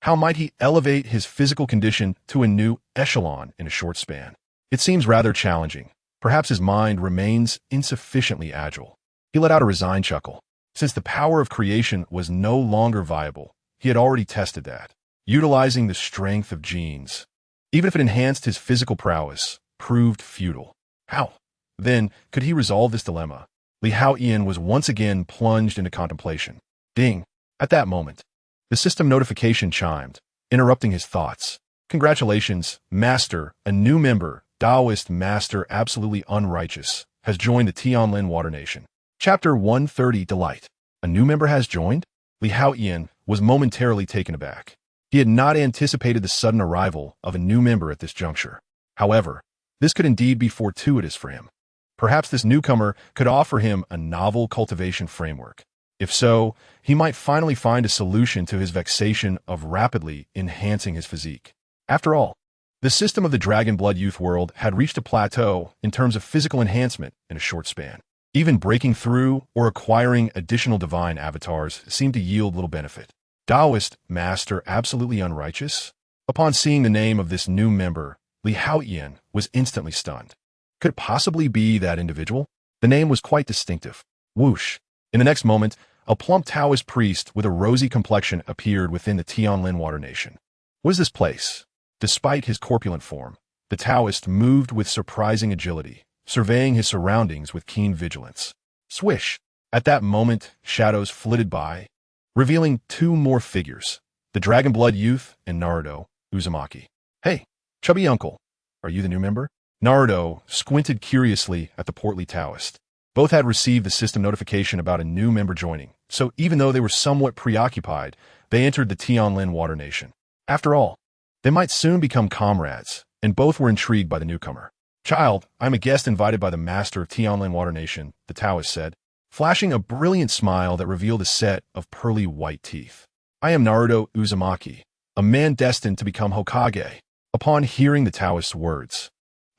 how might he elevate his physical condition to a new echelon in a short span? It seems rather challenging. Perhaps his mind remains insufficiently agile. He let out a resigned chuckle. Since the power of creation was no longer viable, he had already tested that, utilizing the strength of genes. Even if it enhanced his physical prowess, proved futile. How, then, could he resolve this dilemma? Haotian was once again plunged into contemplation. Ding! At that moment, the system notification chimed, interrupting his thoughts. Congratulations, Master, a new member, Taoist Master Absolutely Unrighteous, has joined the Tianlin Water Nation. Chapter 130 Delight. A new member has joined? Haotian was momentarily taken aback. He had not anticipated the sudden arrival of a new member at this juncture. However, this could indeed be fortuitous for him. Perhaps this newcomer could offer him a novel cultivation framework. If so, he might finally find a solution to his vexation of rapidly enhancing his physique. After all, the system of the Dragon Blood Youth world had reached a plateau in terms of physical enhancement in a short span. Even breaking through or acquiring additional divine avatars seemed to yield little benefit. Taoist Master Absolutely Unrighteous? Upon seeing the name of this new member, Haotian was instantly stunned. Could it possibly be that individual? The name was quite distinctive. Whoosh! In the next moment, a plump Taoist priest with a rosy complexion appeared within the Tianlin Water Nation. What is this place? Despite his corpulent form, the Taoist moved with surprising agility, surveying his surroundings with keen vigilance. Swish! At that moment, shadows flitted by, revealing two more figures, the Dragon Blood Youth and Naruto Uzumaki. Hey, chubby uncle, are you the new member? Naruto squinted curiously at the portly Taoist. Both had received the system notification about a new member joining, so even though they were somewhat preoccupied, they entered the Tianlin Water Nation. After all, they might soon become comrades, and both were intrigued by the newcomer. Child, I'm a guest invited by the master of Tianlin Water Nation, the Taoist said, flashing a brilliant smile that revealed a set of pearly white teeth. I am Naruto Uzumaki, a man destined to become Hokage. Upon hearing the Taoist's words,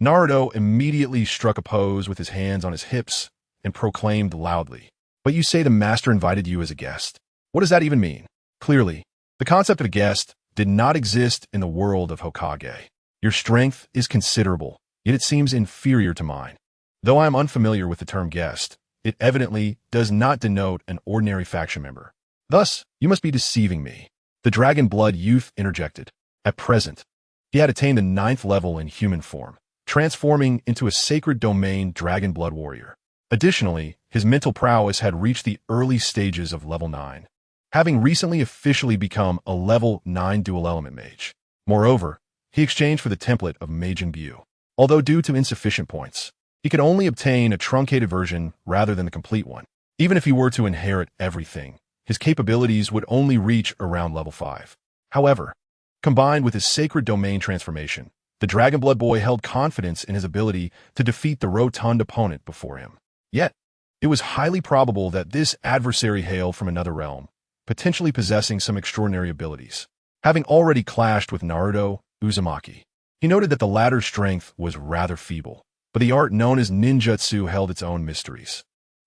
Naruto immediately struck a pose with his hands on his hips, and proclaimed loudly, "But you say the master invited you as a guest. What does that even mean?" Clearly, the concept of a guest did not exist in the world of Hokage. "Your strength is considerable, yet it seems inferior to mine. Though I am unfamiliar with the term guest, it evidently does not denote an ordinary faction member. Thus, you must be deceiving me." The Dragon Blood youth interjected. At present, he had attained the 9th level in human form, transforming into a sacred domain Dragon Blood warrior. Additionally, his mental prowess had reached the early stages of level 9, having recently officially become a level 9 dual element mage. Moreover, he exchanged for the template of Mage Imbue. Although due to insufficient points, he could only obtain a truncated version rather than the complete one. Even if he were to inherit everything, his capabilities would only reach around level 5. However, combined with his sacred domain transformation, the Dragon Blood boy held confidence in his ability to defeat the rotund opponent before him. Yet, it was highly probable that this adversary hailed from another realm, potentially possessing some extraordinary abilities. Having already clashed with Naruto Uzumaki, he noted that the latter's strength was rather feeble, but the art known as ninjutsu held its own mysteries.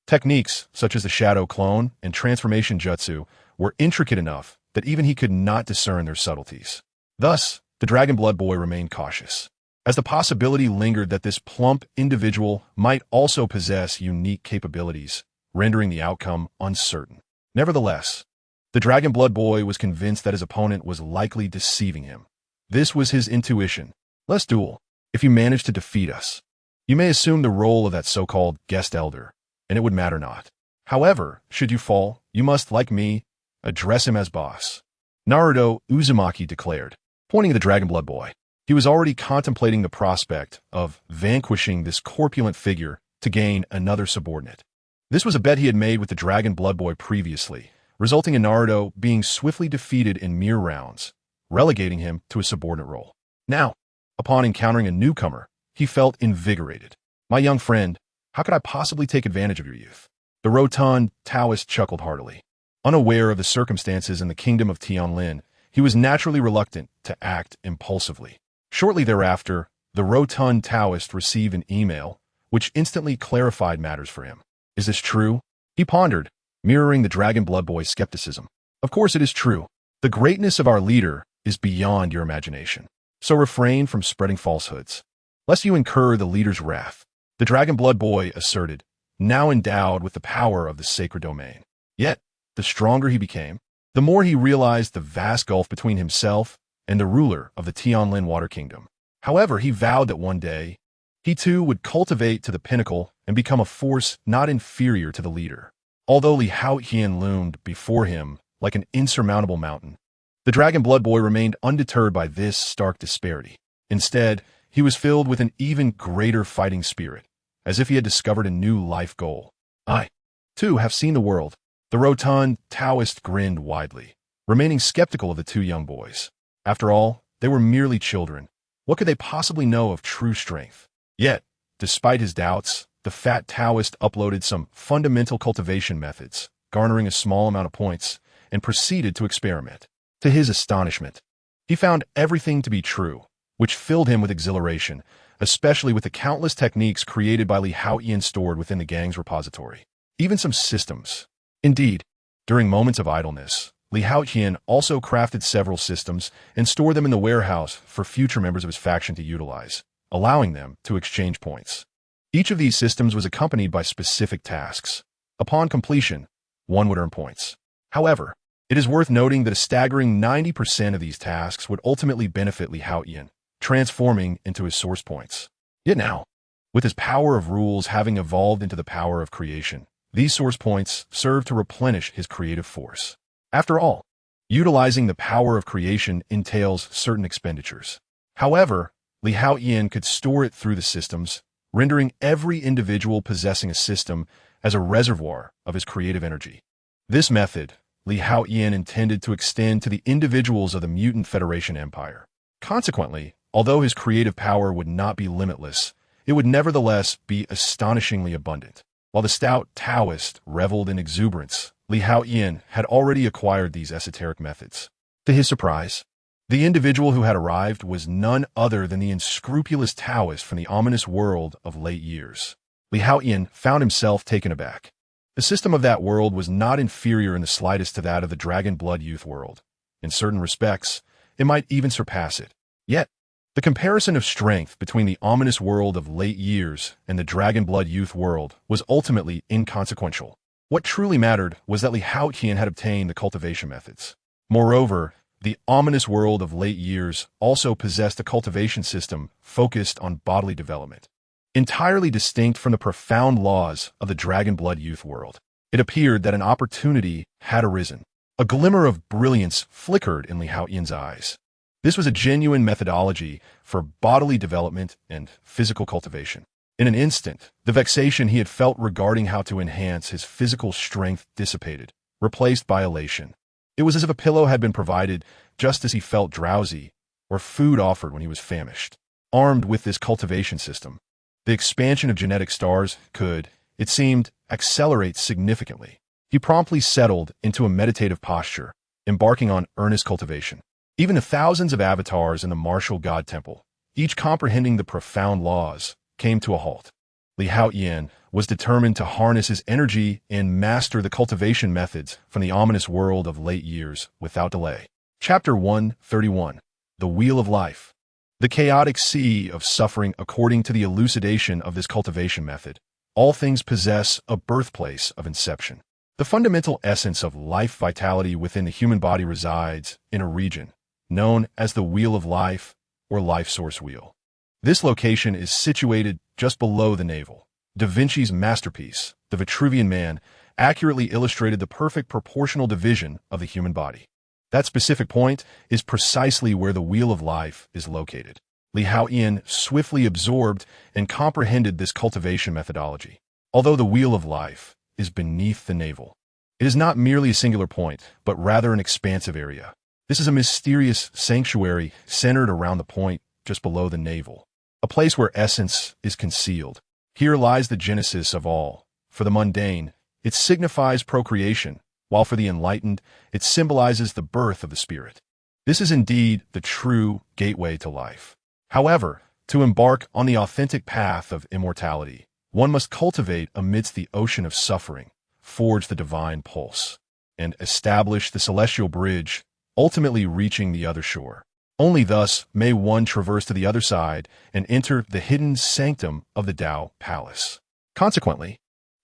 Techniques, such as the Shadow Clone and Transformation Jutsu, were intricate enough that even he could not discern their subtleties. Thus, the Dragon Blood boy remained cautious, as the possibility lingered that this plump individual might also possess unique capabilities, rendering the outcome uncertain. Nevertheless, the Dragon Blood boy was convinced that his opponent was likely deceiving him. This was his intuition. "Let's duel. If you manage to defeat us, you may assume the role of that so-called guest elder, and it would matter not. However, should you fall, you must, like me, address him as boss," Naruto Uzumaki declared, pointing at the Dragon Blood boy. He was already contemplating the prospect of vanquishing this corpulent figure to gain another subordinate. This was a bet he had made with the Dragon Blood boy previously, resulting in Naruto being swiftly defeated in mere rounds, relegating him to a subordinate role. Now, upon encountering a newcomer, he felt invigorated. "My young friend, how could I possibly take advantage of your youth?" The rotund Taoist chuckled heartily. Unaware of the circumstances in the kingdom of Tianlin, he was naturally reluctant to act impulsively. Shortly thereafter, the rotund Taoist received an email, which instantly clarified matters for him. "Is this true?" he pondered, mirroring the Dragon Blood boy's skepticism. "Of course it is true. The greatness of our leader is beyond your imagination. So refrain from spreading falsehoods, lest you incur the leader's wrath," the Dragon Blood boy asserted, now endowed with the power of the sacred domain. Yet, the stronger he became, the more he realized the vast gulf between himself and the ruler of the Tianlin Water Kingdom. However, he vowed that one day, he too would cultivate to the pinnacle and become a force not inferior to the leader. Although Li Haotian loomed before him like an insurmountable mountain, the Dragon Blood boy remained undeterred by this stark disparity. Instead, he was filled with an even greater fighting spirit, as if he had discovered a new life goal. "I, too, have seen the world." The rotund Taoist grinned widely, remaining skeptical of the two young boys. After all, they were merely children. What could they possibly know of true strength? Yet, despite his doubts, the fat Taoist uploaded some fundamental cultivation methods, garnering a small amount of points, and proceeded to experiment. To his astonishment, he found everything to be true, which filled him with exhilaration, especially with the countless techniques created by Li Haotian stored within the gang's repository. Even some systems. Indeed, during moments of idleness, Li Haotian also crafted several systems and stored them in the warehouse for future members of his faction to utilize, allowing them to exchange points. Each of these systems was accompanied by specific tasks. Upon completion, one would earn points. However, it is worth noting that a staggering 90% of these tasks would ultimately benefit Li Haotian, transforming into his source points. Yet now, with his power of rules having evolved into the power of creation, these source points serve to replenish his creative force. After all, utilizing the power of creation entails certain expenditures. However, Li Haotian could store it through the systems, rendering every individual possessing a system as a reservoir of his creative energy. This method, Li Haotian intended to extend to the individuals of the Mutant Federation Empire. Consequently, although his creative power would not be limitless, it would nevertheless be astonishingly abundant. While the stout Taoist reveled in exuberance, Li Haotian had already acquired these esoteric methods. To his surprise, the individual who had arrived was none other than the unscrupulous Taoist from the ominous world of late years. Li Haotian found himself taken aback. The system of that world was not inferior in the slightest to that of the Dragon Blood Youth world. In certain respects, it might even surpass it. Yet, the comparison of strength between the ominous world of late years and the Dragon Blood Youth world was ultimately inconsequential. What truly mattered was that Li Haotian had obtained the cultivation methods. Moreover, the ominous world of late years also possessed a cultivation system focused on bodily development, entirely distinct from the profound laws of the Dragon Blood Youth world. It appeared that an opportunity had arisen. A glimmer of brilliance flickered in Li Haotian's eyes. This was a genuine methodology for bodily development and physical cultivation. In an instant, the vexation he had felt regarding how to enhance his physical strength dissipated, replaced by elation. It was as if a pillow had been provided just as he felt drowsy, or food offered when he was famished. Armed with this cultivation system, the expansion of genetic stars could, it seemed, accelerate significantly. He promptly settled into a meditative posture, embarking on earnest cultivation. Even the thousands of avatars in the martial god temple, each comprehending the profound laws, came to a halt. Li Haotian was determined to harness his energy and master the cultivation methods from the ominous world of late years without delay. Chapter 131. The Wheel of Life. The chaotic sea of suffering. According to the elucidation of this cultivation method, all things possess a birthplace of inception. The fundamental essence of life vitality within the human body resides in a region known as the Wheel of Life or Life Source Wheel. This location is situated just below the navel. Da Vinci's masterpiece, The Vitruvian Man, accurately illustrated the perfect proportional division of the human body. That specific point is precisely where the Wheel of Life is located. Li Haotian swiftly absorbed and comprehended this cultivation methodology. Although the Wheel of Life is beneath the navel, it is not merely a singular point, but rather an expansive area. This is a mysterious sanctuary centered around the point just below the navel, a place where essence is concealed. Here lies the genesis of all. For the mundane, it signifies procreation, while for the enlightened, it symbolizes the birth of the spirit. This is indeed the true gateway to life. However, to embark on the authentic path of immortality, one must cultivate amidst the ocean of suffering, forge the divine pulse, and establish the celestial bridge, ultimately reaching the other shore. Only thus may one traverse to the other side and enter the hidden sanctum of the Tao Palace. Consequently,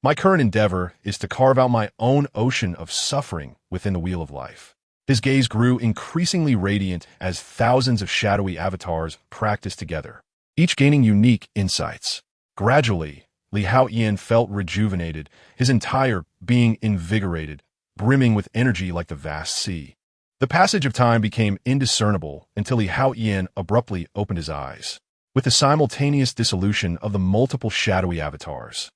my current endeavor is to carve out my own ocean of suffering within the Wheel of Life. His gaze grew increasingly radiant as thousands of shadowy avatars practiced together, each gaining unique insights. Gradually, Li Haotian felt rejuvenated, his entire being invigorated, brimming with energy like the vast sea. The passage of time became indiscernible until Li Haotian abruptly opened his eyes. With the simultaneous dissolution of the multiple shadowy avatars,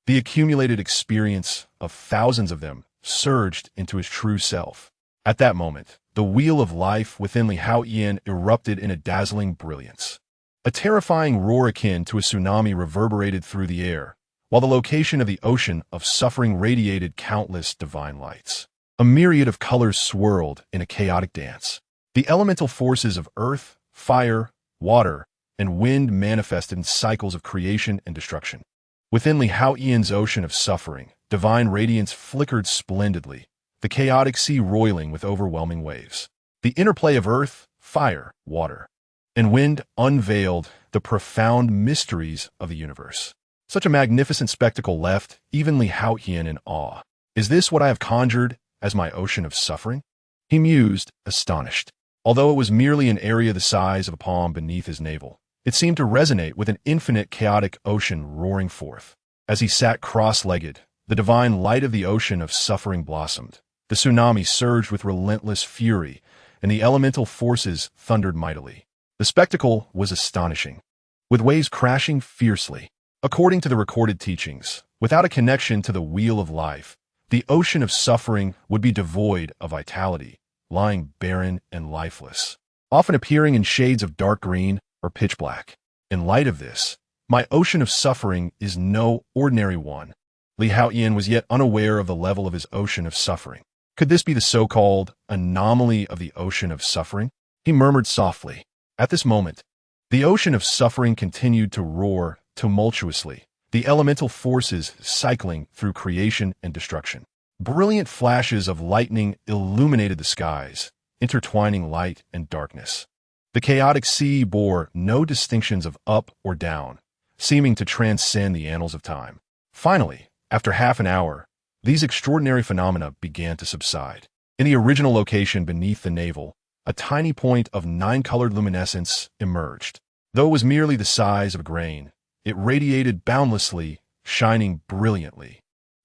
the accumulated experience of thousands of them surged into his true self. At that moment, the Wheel of Life within Li Haotian erupted in a dazzling brilliance. A terrifying roar akin to a tsunami reverberated through the air, while the location of the ocean of suffering radiated countless divine lights. A myriad of colors swirled in a chaotic dance. The elemental forces of earth, fire, water, and wind manifested in cycles of creation and destruction. Within Li Haotian's ocean of suffering, divine radiance flickered splendidly, the chaotic sea roiling with overwhelming waves. The interplay of earth, fire, water, and wind unveiled the profound mysteries of the universe. Such a magnificent spectacle left even Li Haotian in awe. Is this what I have conjured as my ocean of suffering? He mused, astonished. Although it was merely an area the size of a palm beneath his navel, it seemed to resonate with an infinite chaotic ocean roaring forth. As he sat cross-legged, the divine light of the ocean of suffering blossomed. The tsunami surged with relentless fury, and the elemental forces thundered mightily. The spectacle was astonishing, with waves crashing fiercely. According to the recorded teachings, without a connection to the Wheel of Life, the ocean of suffering would be devoid of vitality, lying barren and lifeless, often appearing in shades of dark green or pitch black. In light of this, my ocean of suffering is no ordinary one. Li Haotian was yet unaware of the level of his ocean of suffering. Could this be the so-called anomaly of the ocean of suffering? He murmured softly. At this moment, the ocean of suffering continued to roar tumultuously, the elemental forces cycling through creation and destruction. Brilliant flashes of lightning illuminated the skies, intertwining light and darkness. The chaotic sea bore no distinctions of up or down, seeming to transcend the annals of time. Finally, after half an hour, these extraordinary phenomena began to subside. In the original location beneath the navel, a tiny point of nine-colored luminescence emerged. Though it was merely the size of a grain, it radiated boundlessly, shining brilliantly.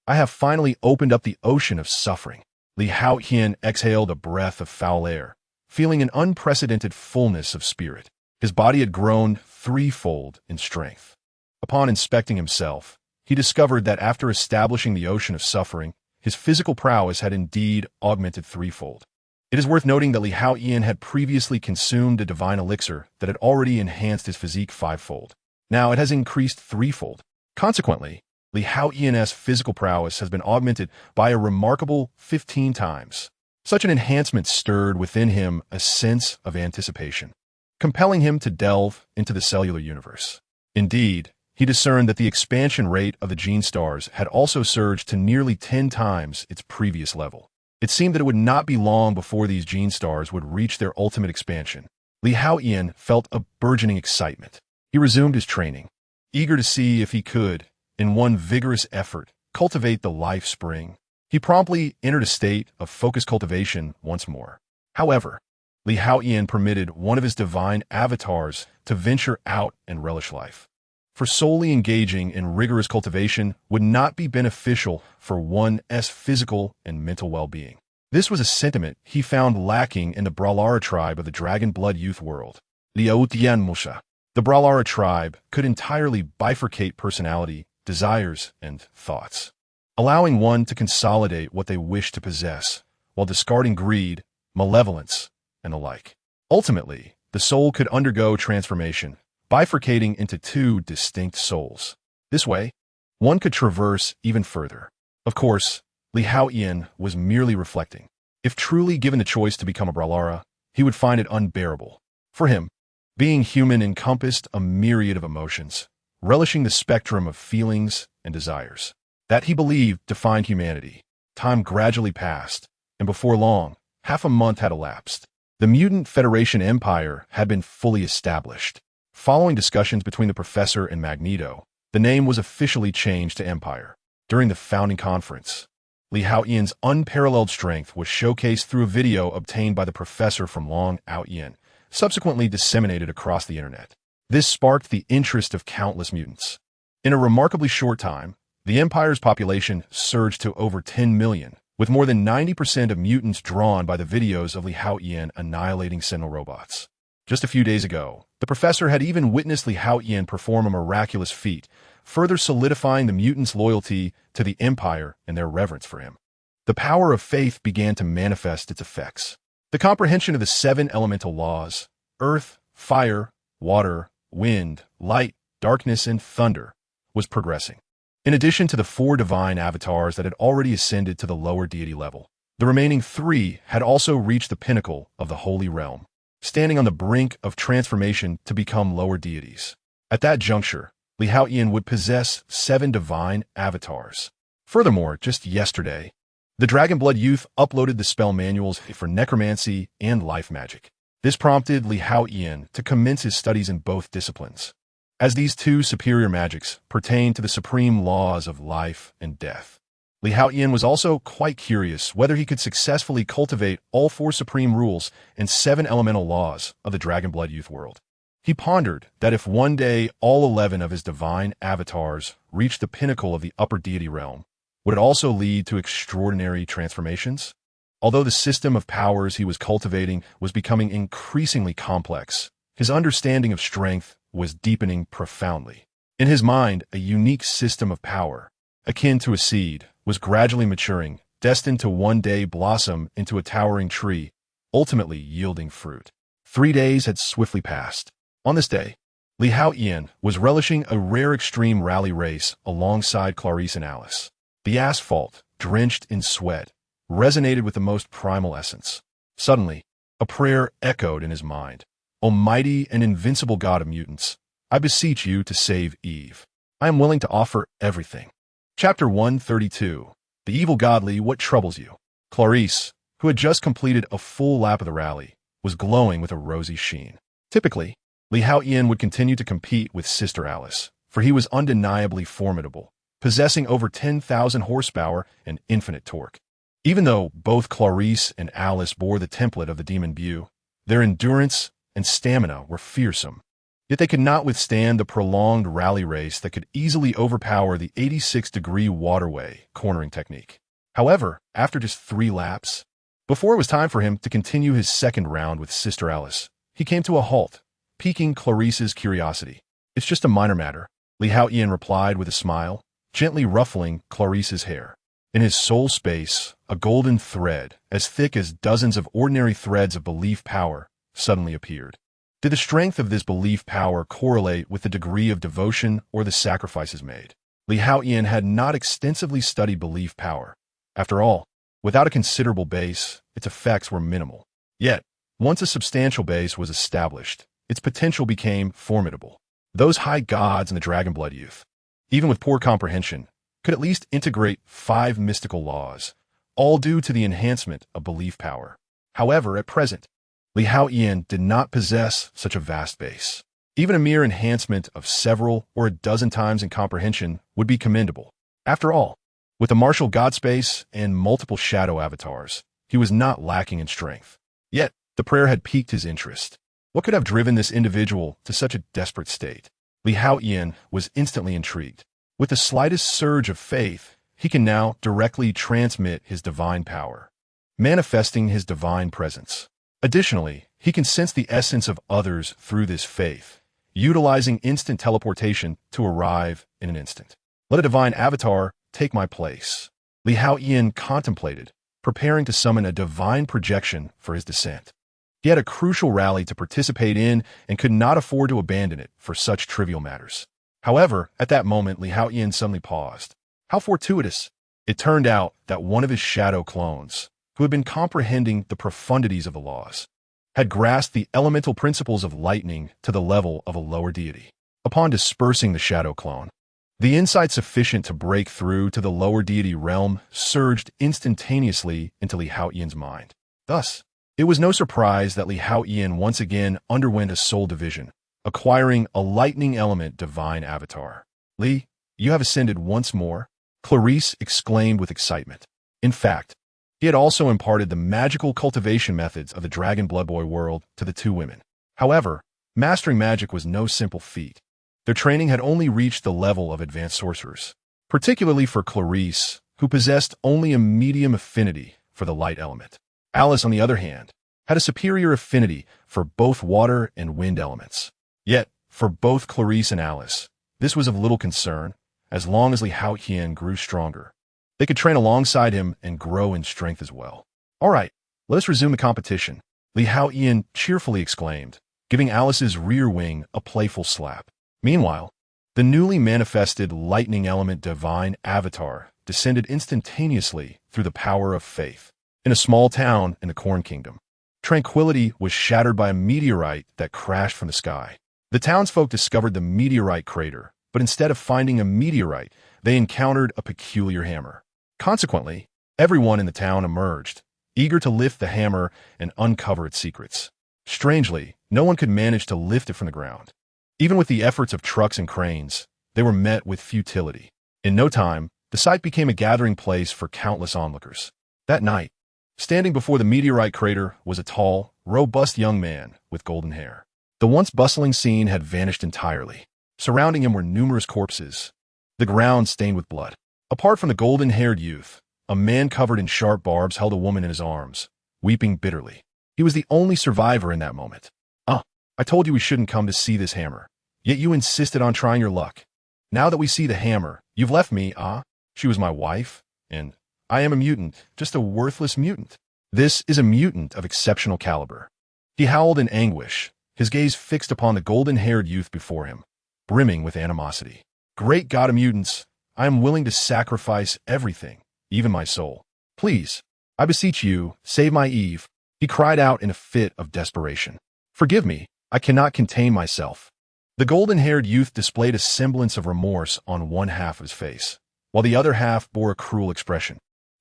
I have finally opened up the ocean of suffering. Li Haotian exhaled a breath of foul air, feeling an unprecedented fullness of spirit. His body had grown threefold in strength. Upon inspecting himself, he discovered that after establishing the ocean of suffering, his physical prowess had indeed augmented threefold. It is worth noting that Li Haotian had previously consumed a divine elixir that had already enhanced his physique fivefold. Now it has increased threefold. Consequently, Li Haotian's physical prowess has been augmented by a remarkable 15 times. Such an enhancement stirred within him a sense of anticipation, compelling him to delve into the cellular universe. Indeed, he discerned that the expansion rate of the gene stars had also surged to nearly 10 times its previous level. It seemed that it would not be long before these gene stars would reach their ultimate expansion. Li Haotian felt a burgeoning excitement. He resumed his training, eager to see if he could, in one vigorous effort, cultivate the life spring. He promptly entered a state of focused cultivation once more. However, Li Haotian permitted one of his divine avatars to venture out and relish life. For solely engaging in rigorous cultivation would not be beneficial for one's physical and mental well-being. This was a sentiment he found lacking in the Brawlara tribe of the Dragon Blood Youth world. The Brawlara tribe could entirely bifurcate personality, desires, and thoughts, allowing one to consolidate what they wish to possess, while discarding greed, malevolence, and the like. Ultimately, the soul could undergo transformation, bifurcating into two distinct souls. This way, one could traverse even further. Of course, Li Haotian was merely reflecting. If truly given the choice to become a Brawlara, he would find it unbearable. For him, being human encompassed a myriad of emotions, relishing the spectrum of feelings and desires that he believed defined humanity. Time gradually passed, and before long, half a month had elapsed. The Mutant Federation Empire had been fully established. Following discussions between the professor and Magneto, the name was officially changed to Empire. During the founding conference, Li Haotian's unparalleled strength was showcased through a video obtained by the professor from Long Haotian, subsequently disseminated across the internet. This sparked the interest of countless mutants. In a remarkably short time, the Empire's population surged to over 10 million, with more than 90% of mutants drawn by the videos of Li Haotian annihilating Sentinel robots. Just a few days ago, the professor had even witnessed Li Haotian perform a miraculous feat, further solidifying the mutants' loyalty to the Empire and their reverence for him. The power of faith began to manifest its effects. The comprehension of the 7 elemental laws, earth, fire, water, wind, light, darkness, and thunder, was progressing. In addition to the 4 divine avatars that had already ascended to the lower deity level, the remaining 3 had also reached the pinnacle of the holy realm, standing on the brink of transformation to become lower deities. At that juncture, Li Haotian would possess 7 divine avatars. Furthermore, just yesterday, the Dragon Blood Youth uploaded the spell manuals for necromancy and life magic. This prompted Li Haotian to commence his studies in both disciplines, as these 2 superior magics pertain to the supreme laws of life and death. Li Haotian was also quite curious whether he could successfully cultivate all 4 supreme rules and 7 elemental laws of the Dragon Blood Youth world. He pondered that if one day all 11 of his divine avatars reached the pinnacle of the upper deity realm, would it also lead to extraordinary transformations? Although the system of powers he was cultivating was becoming increasingly complex, his understanding of strength was deepening profoundly. In his mind, a unique system of power, akin to a seed, was gradually maturing, destined to one day blossom into a towering tree, ultimately yielding fruit. 3 days had swiftly passed. On this day, Li Haotian was relishing a rare extreme rally race alongside Clarice and Alice. The asphalt, drenched in sweat, resonated with the most primal essence. Suddenly, a prayer echoed in his mind. "Almighty and invincible God of mutants, I beseech you to save Eve. I am willing to offer everything. Chapter 132. The Evil Godly, What Troubles You? Clarice, who had just completed a full lap of the rally, was glowing with a rosy sheen. Typically, Haotian would continue to compete with Sister Alice, for he was undeniably formidable, possessing over 10,000 horsepower and infinite torque. Even though both Clarice and Alice bore the template of the Demon Beau, their endurance and stamina were fearsome. Yet they could not withstand the prolonged rally race that could easily overpower the 86-degree waterway cornering technique. However, after just 3 laps, before it was time for him to continue his second round with Sister Alice, he came to a halt, piquing Clarice's curiosity. "It's just a minor matter," Haotian replied with a smile, gently ruffling Clarice's hair. In his soul space, a golden thread, as thick as dozens of ordinary threads of belief power, suddenly appeared. Did the strength of this belief power correlate with the degree of devotion or the sacrifices made? Haotian had not extensively studied belief power. After all, without a considerable base, its effects were minimal. Yet, once a substantial base was established, its potential became formidable. Those high gods in the Dragonblood youth, even with poor comprehension, could at least integrate 5 mystical laws, all due to the enhancement of belief power. However, at present, Haotian did not possess such a vast base. Even a mere enhancement of several or a dozen times in comprehension would be commendable. After all, with the martial god space and multiple shadow avatars, he was not lacking in strength. Yet, the prayer had piqued his interest. What could have driven this individual to such a desperate state? Haotian was instantly intrigued. With the slightest surge of faith, he can now directly transmit his divine power, manifesting his divine presence. Additionally, he can sense the essence of others through this faith, utilizing instant teleportation to arrive in an instant. Let a divine avatar take my place. Haotian contemplated, preparing to summon a divine projection for his descent. He had a crucial rally to participate in and could not afford to abandon it for such trivial matters. However, at that moment, Haotian suddenly paused. How fortuitous! It turned out that one of his shadow clones, who had been comprehending the profundities of the laws, had grasped the elemental principles of lightning to the level of a lower deity. Upon dispersing the shadow clone, the insight sufficient to break through to the lower deity realm surged instantaneously into Haotian's mind. Thus, it was no surprise that Haotian once again underwent a soul division, acquiring a lightning element divine avatar. "Li, you have ascended once more," Clarice exclaimed with excitement. In fact, he had also imparted the magical cultivation methods of the Dragon Blood Boy world to the 2 women. However, mastering magic was no simple feat. Their training had only reached the level of advanced sorcerers, particularly for Clarice, who possessed only a medium affinity for the light element. Alice, on the other hand, had a superior affinity for both water and wind elements. Yet, for both Clarice and Alice, this was of little concern, as long as Haotian grew stronger. They could train alongside him and grow in strength as well. "All right, let us resume the competition," Haotian cheerfully exclaimed, giving Alice's rear wing a playful slap. Meanwhile, the newly manifested lightning element divine avatar descended instantaneously through the power of faith. In a small town in the Corn Kingdom, tranquility was shattered by a meteorite that crashed from the sky. The townsfolk discovered the meteorite crater, but instead of finding a meteorite, they encountered a peculiar hammer. Consequently, everyone in the town emerged, eager to lift the hammer and uncover its secrets. Strangely, no one could manage to lift it from the ground. Even with the efforts of trucks and cranes, they were met with futility. In no time, the site became a gathering place for countless onlookers. That night, standing before the meteorite crater was a tall, robust young man with golden hair. The once bustling scene had vanished entirely. Surrounding him were numerous corpses, the ground stained with blood. Apart from the golden-haired youth, a man covered in sharp barbs held a woman in his arms, weeping bitterly. He was the only survivor in that moment. I told you we shouldn't come to see this hammer, yet you insisted on trying your luck. Now that we see the hammer, you've left me, She was my wife, and I am a mutant, just a worthless mutant. This is a mutant of exceptional caliber." He howled in anguish, his gaze fixed upon the golden-haired youth before him, brimming with animosity. "Great God of mutants, I am willing to sacrifice everything, even my soul. Please, I beseech you, save my Eve," he cried out in a fit of desperation. "Forgive me, I cannot contain myself." The golden-haired youth displayed a semblance of remorse on one half of his face, while the other half bore a cruel expression.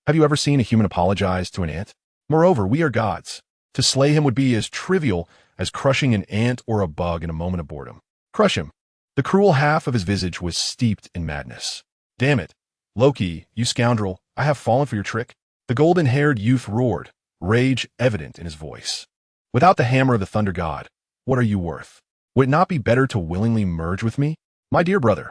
Have you ever seen a human apologize to an ant? Moreover, we are gods. To slay him would be as trivial as crushing an ant or a bug in a moment of boredom. Crush him. The cruel half of his visage was steeped in madness. Damn it, Loki, you scoundrel, I have fallen for your trick. The golden-haired youth roared, rage evident in his voice. Without the hammer of the thunder god, what are you worth? Would it not be better to willingly merge with me? My dear brother.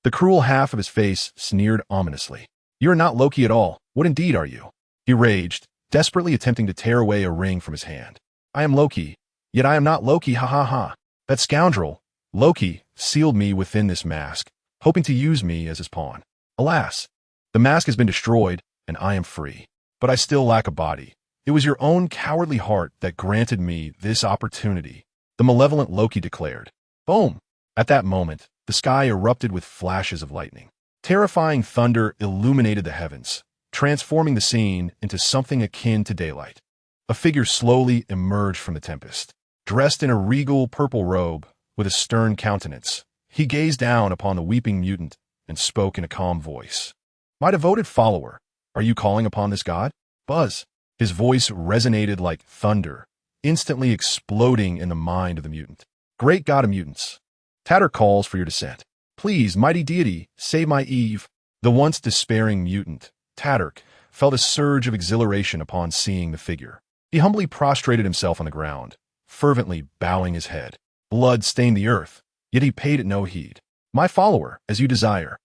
The cruel half of his face sneered ominously. You are not Loki at all. What indeed are you? He raged, desperately attempting to tear away a ring from his hand. I am Loki, yet I am not Loki, ha ha ha. That scoundrel, Loki, sealed me within this mask, hoping to use me as his pawn. Alas, the mask has been destroyed, and I am free. But I still lack a body. It was your own cowardly heart that granted me this opportunity, the malevolent Loki declared. Boom! At that moment, the sky erupted with flashes of lightning. Terrifying thunder illuminated the heavens, transforming the scene into something akin to daylight. A figure slowly emerged from the tempest. Dressed in a regal purple robe, with a stern countenance, he gazed down upon the weeping mutant and spoke in a calm voice. My devoted follower, are you calling upon this god? Buzz. His voice resonated like thunder, instantly exploding in the mind of the mutant. Great god of mutants, Tatter calls for your descent. Please, mighty deity, save my Eve. The once despairing mutant, Tatterk, felt a surge of exhilaration upon seeing the figure. He humbly prostrated himself on the ground, fervently bowing his head. Blood stained the earth, yet he paid it no heed. My follower, as you desire.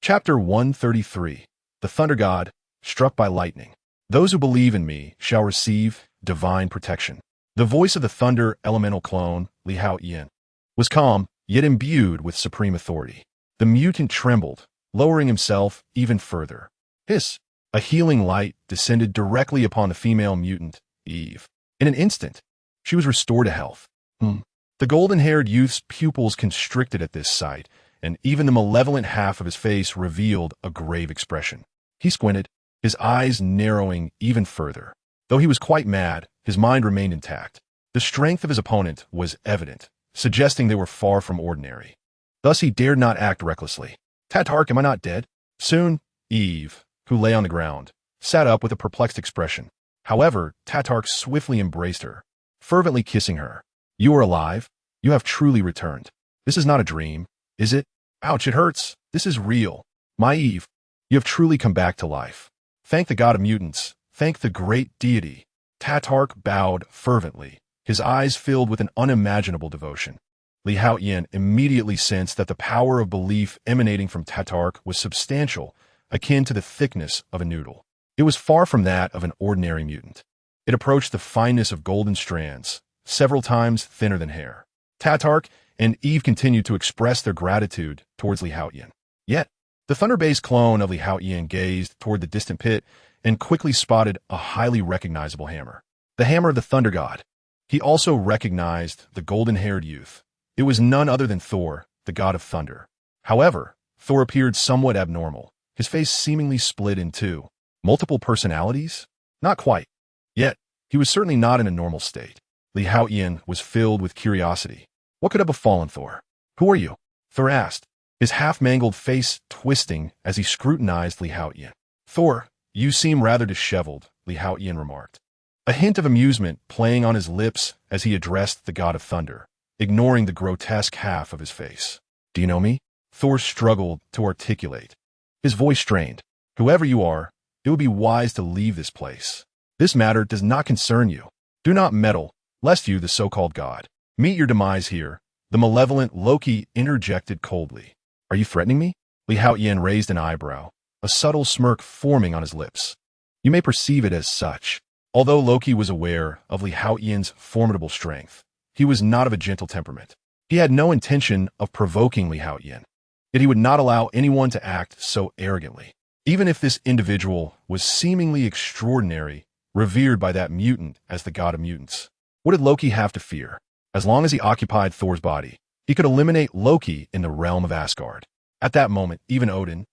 Chapter 133. The Thunder God, struck by lightning. Those who believe in me shall receive divine protection. The voice of the thunder elemental clone, Haotian, was calm, yet imbued with supreme authority. The mutant trembled, lowering himself even further. Hiss! A healing light descended directly upon the female mutant, Eve. In an instant, she was restored to health. The golden-haired youth's pupils constricted at this sight, and even the malevolent half of his face revealed a grave expression. He squinted, his eyes narrowing even further. Though he was quite mad, his mind remained intact. The strength of his opponent was evident, suggesting they were far from ordinary. Thus he dared not act recklessly. Tatark, am I not dead? Soon, Eve, who lay on the ground, sat up with a perplexed expression. However, Tatark swiftly embraced her, fervently kissing her. You are alive. You have truly returned. This is not a dream, is it? Ouch, it hurts. This is real. My Eve, you have truly come back to life. Thank the god of mutants. Thank the great deity. Tatark bowed fervently, his eyes filled with an unimaginable devotion. Haotian immediately sensed that the power of belief emanating from Tatark was substantial, akin to the thickness of a noodle. It was far from that of an ordinary mutant. It approached the fineness of golden strands, several times thinner than hair. Tatark and Eve continued to express their gratitude towards Haotian. Yet, the thunder-based clone of Haotian gazed toward the distant pit and quickly spotted a highly recognizable hammer. The hammer of the thunder god. He also recognized the golden-haired youth. It was none other than Thor, the god of thunder. However, Thor appeared somewhat abnormal, his face seemingly split in two. Multiple personalities? Not quite. Yet, he was certainly not in a normal state. Haotian was filled with curiosity. What could have befallen Thor? Who are you? Thor asked, his half-mangled face twisting as he scrutinized Haotian. Thor, you seem rather disheveled, Haotian remarked. A hint of amusement playing on his lips as he addressed the god of thunder, ignoring the grotesque half of his face. Do you know me? Thor struggled to articulate. His voice strained. Whoever you are, it would be wise to leave this place. This matter does not concern you. Do not meddle, lest you, the so-called god, meet your demise here. The malevolent Loki interjected coldly. Are you threatening me? Haotian raised an eyebrow, a subtle smirk forming on his lips. You may perceive it as such. Although Loki was aware of Haotian's formidable strength, he was not of a gentle temperament. He had no intention of provoking Haotian, yet he would not allow anyone to act so arrogantly. Even if this individual was seemingly extraordinary, revered by that mutant as the god of mutants. What did Loki have to fear? As long as he occupied Thor's body, he could eliminate Loki in the realm of Asgard. At that moment, even Odin,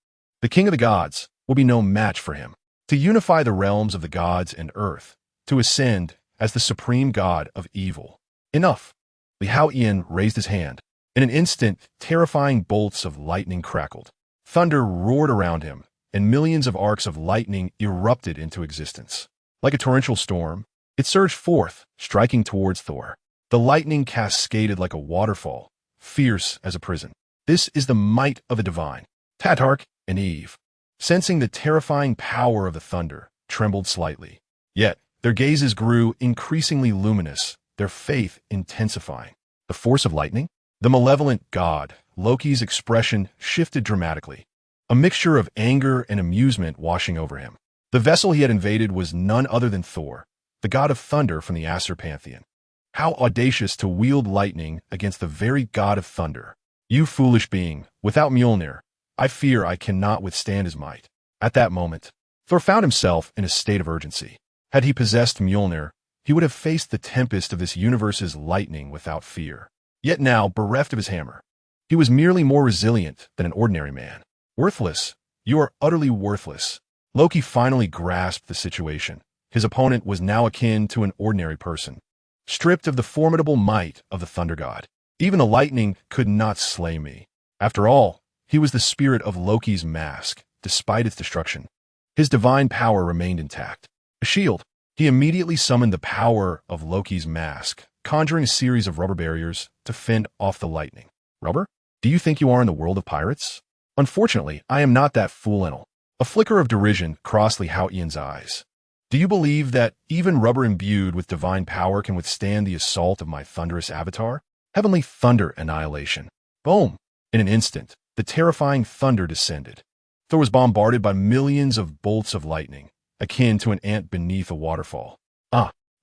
the king of the gods, would be no match for him. To unify the realms of the gods and earth, to ascend as the supreme god of evil. Enough. Haotian raised his hand. In an instant, terrifying bolts of lightning crackled. Thunder roared around him, and millions of arcs of lightning erupted into existence. Like a torrential storm, it surged forth, striking towards Thor. The lightning cascaded like a waterfall, fierce as a prison. This is the might of the divine. Tatark and Eve, sensing the terrifying power of the thunder, trembled slightly. Yet, their gazes grew increasingly luminous, their faith intensifying. The force of lightning? The malevolent god, Loki's expression shifted dramatically, a mixture of anger and amusement washing over him. The vessel he had invaded was none other than Thor, the god of thunder from the Aesir pantheon. How audacious to wield lightning against the very god of thunder. You foolish being, without Mjolnir, I fear I cannot withstand his might. At that moment, Thor found himself in a state of urgency. Had he possessed Mjolnir, he would have faced the tempest of this universe's lightning without fear. Yet now, bereft of his hammer, he was merely more resilient than an ordinary man. Worthless. You are utterly worthless. Loki finally grasped the situation. His opponent was now akin to an ordinary person, stripped of the formidable might of the thunder god. Even the lightning could not slay me. After all, he was the spirit of Loki's mask, despite its destruction. His divine power remained intact. A shield. He immediately summoned the power of Loki's mask, conjuring a series of rubber barriers to fend off the lightning. Rubber? Do you think you are in the world of pirates? Unfortunately, I am not that fool. A flicker of derision crossed Haotian's eyes. Do you believe that even rubber imbued with divine power can withstand the assault of my thunderous avatar? Heavenly thunder annihilation. Boom! In an instant, the terrifying thunder descended. Thor was bombarded by millions of bolts of lightning, akin to an ant beneath a waterfall.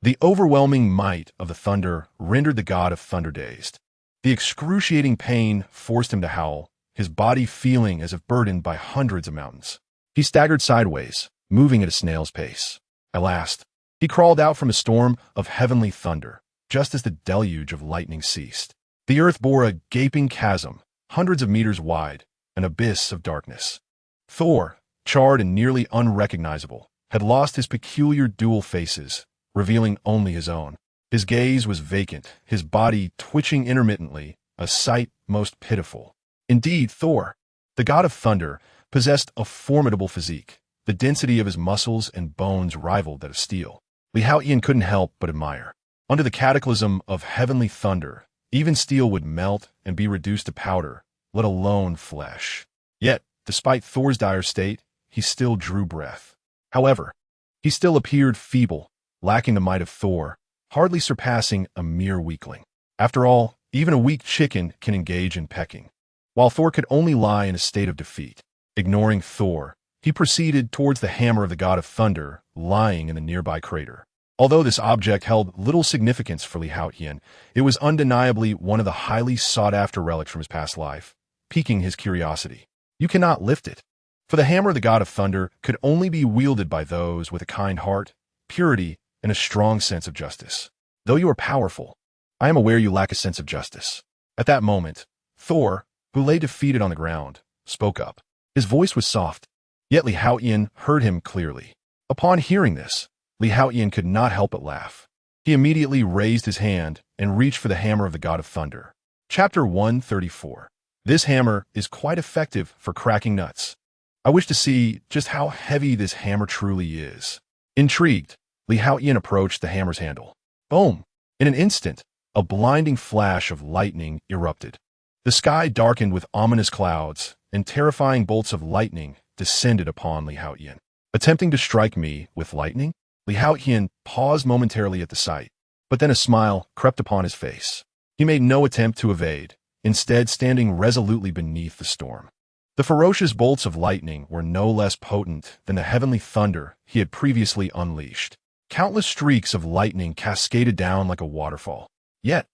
The overwhelming might of the thunder rendered the god of thunder dazed. The excruciating pain forced him to howl, his body feeling as if burdened by hundreds of mountains. He staggered sideways, moving at a snail's pace. At last, he crawled out from a storm of heavenly thunder, just as the deluge of lightning ceased. The earth bore a gaping chasm, hundreds of meters wide, an abyss of darkness. Thor, charred and nearly unrecognizable, had lost his peculiar dual faces, revealing only his own. His gaze was vacant, his body twitching intermittently, a sight most pitiful. Indeed, Thor, the god of thunder, possessed a formidable physique. The density of his muscles and bones rivaled that of steel. Haotian couldn't help but admire. Under the cataclysm of heavenly thunder, even steel would melt and be reduced to powder, let alone flesh. Yet, despite Thor's dire state, he still drew breath. However, he still appeared feeble, lacking the might of Thor, hardly surpassing a mere weakling. After all, even a weak chicken can engage in pecking. While Thor could only lie in a state of defeat. Ignoring Thor, he proceeded towards the hammer of the god of thunder, lying in the nearby crater. Although this object held little significance for Haotian, it was undeniably one of the highly sought-after relics from his past life, piquing his curiosity. You cannot lift it, for the hammer of the god of thunder could only be wielded by those with a kind heart, purity, and a strong sense of justice. Though you are powerful, I am aware you lack a sense of justice. At that moment, Thor, who lay defeated on the ground, spoke up. His voice was soft, yet Haotian heard him clearly. Upon hearing this, Haotian could not help but laugh. He immediately raised his hand and reached for the hammer of the god of thunder. Chapter 134. This hammer is quite effective for cracking nuts. I wish to see just how heavy this hammer truly is. Intrigued, Haotian approached the hammer's handle. Boom! In an instant, a blinding flash of lightning erupted. The sky darkened with ominous clouds, and terrifying bolts of lightning descended upon Haotian. Attempting to strike me with lightning? Haotian paused momentarily at the sight, but then a smile crept upon his face. He made no attempt to evade, instead standing resolutely beneath the storm. The ferocious bolts of lightning were no less potent than the heavenly thunder he had previously unleashed. Countless streaks of lightning cascaded down like a waterfall. Yet,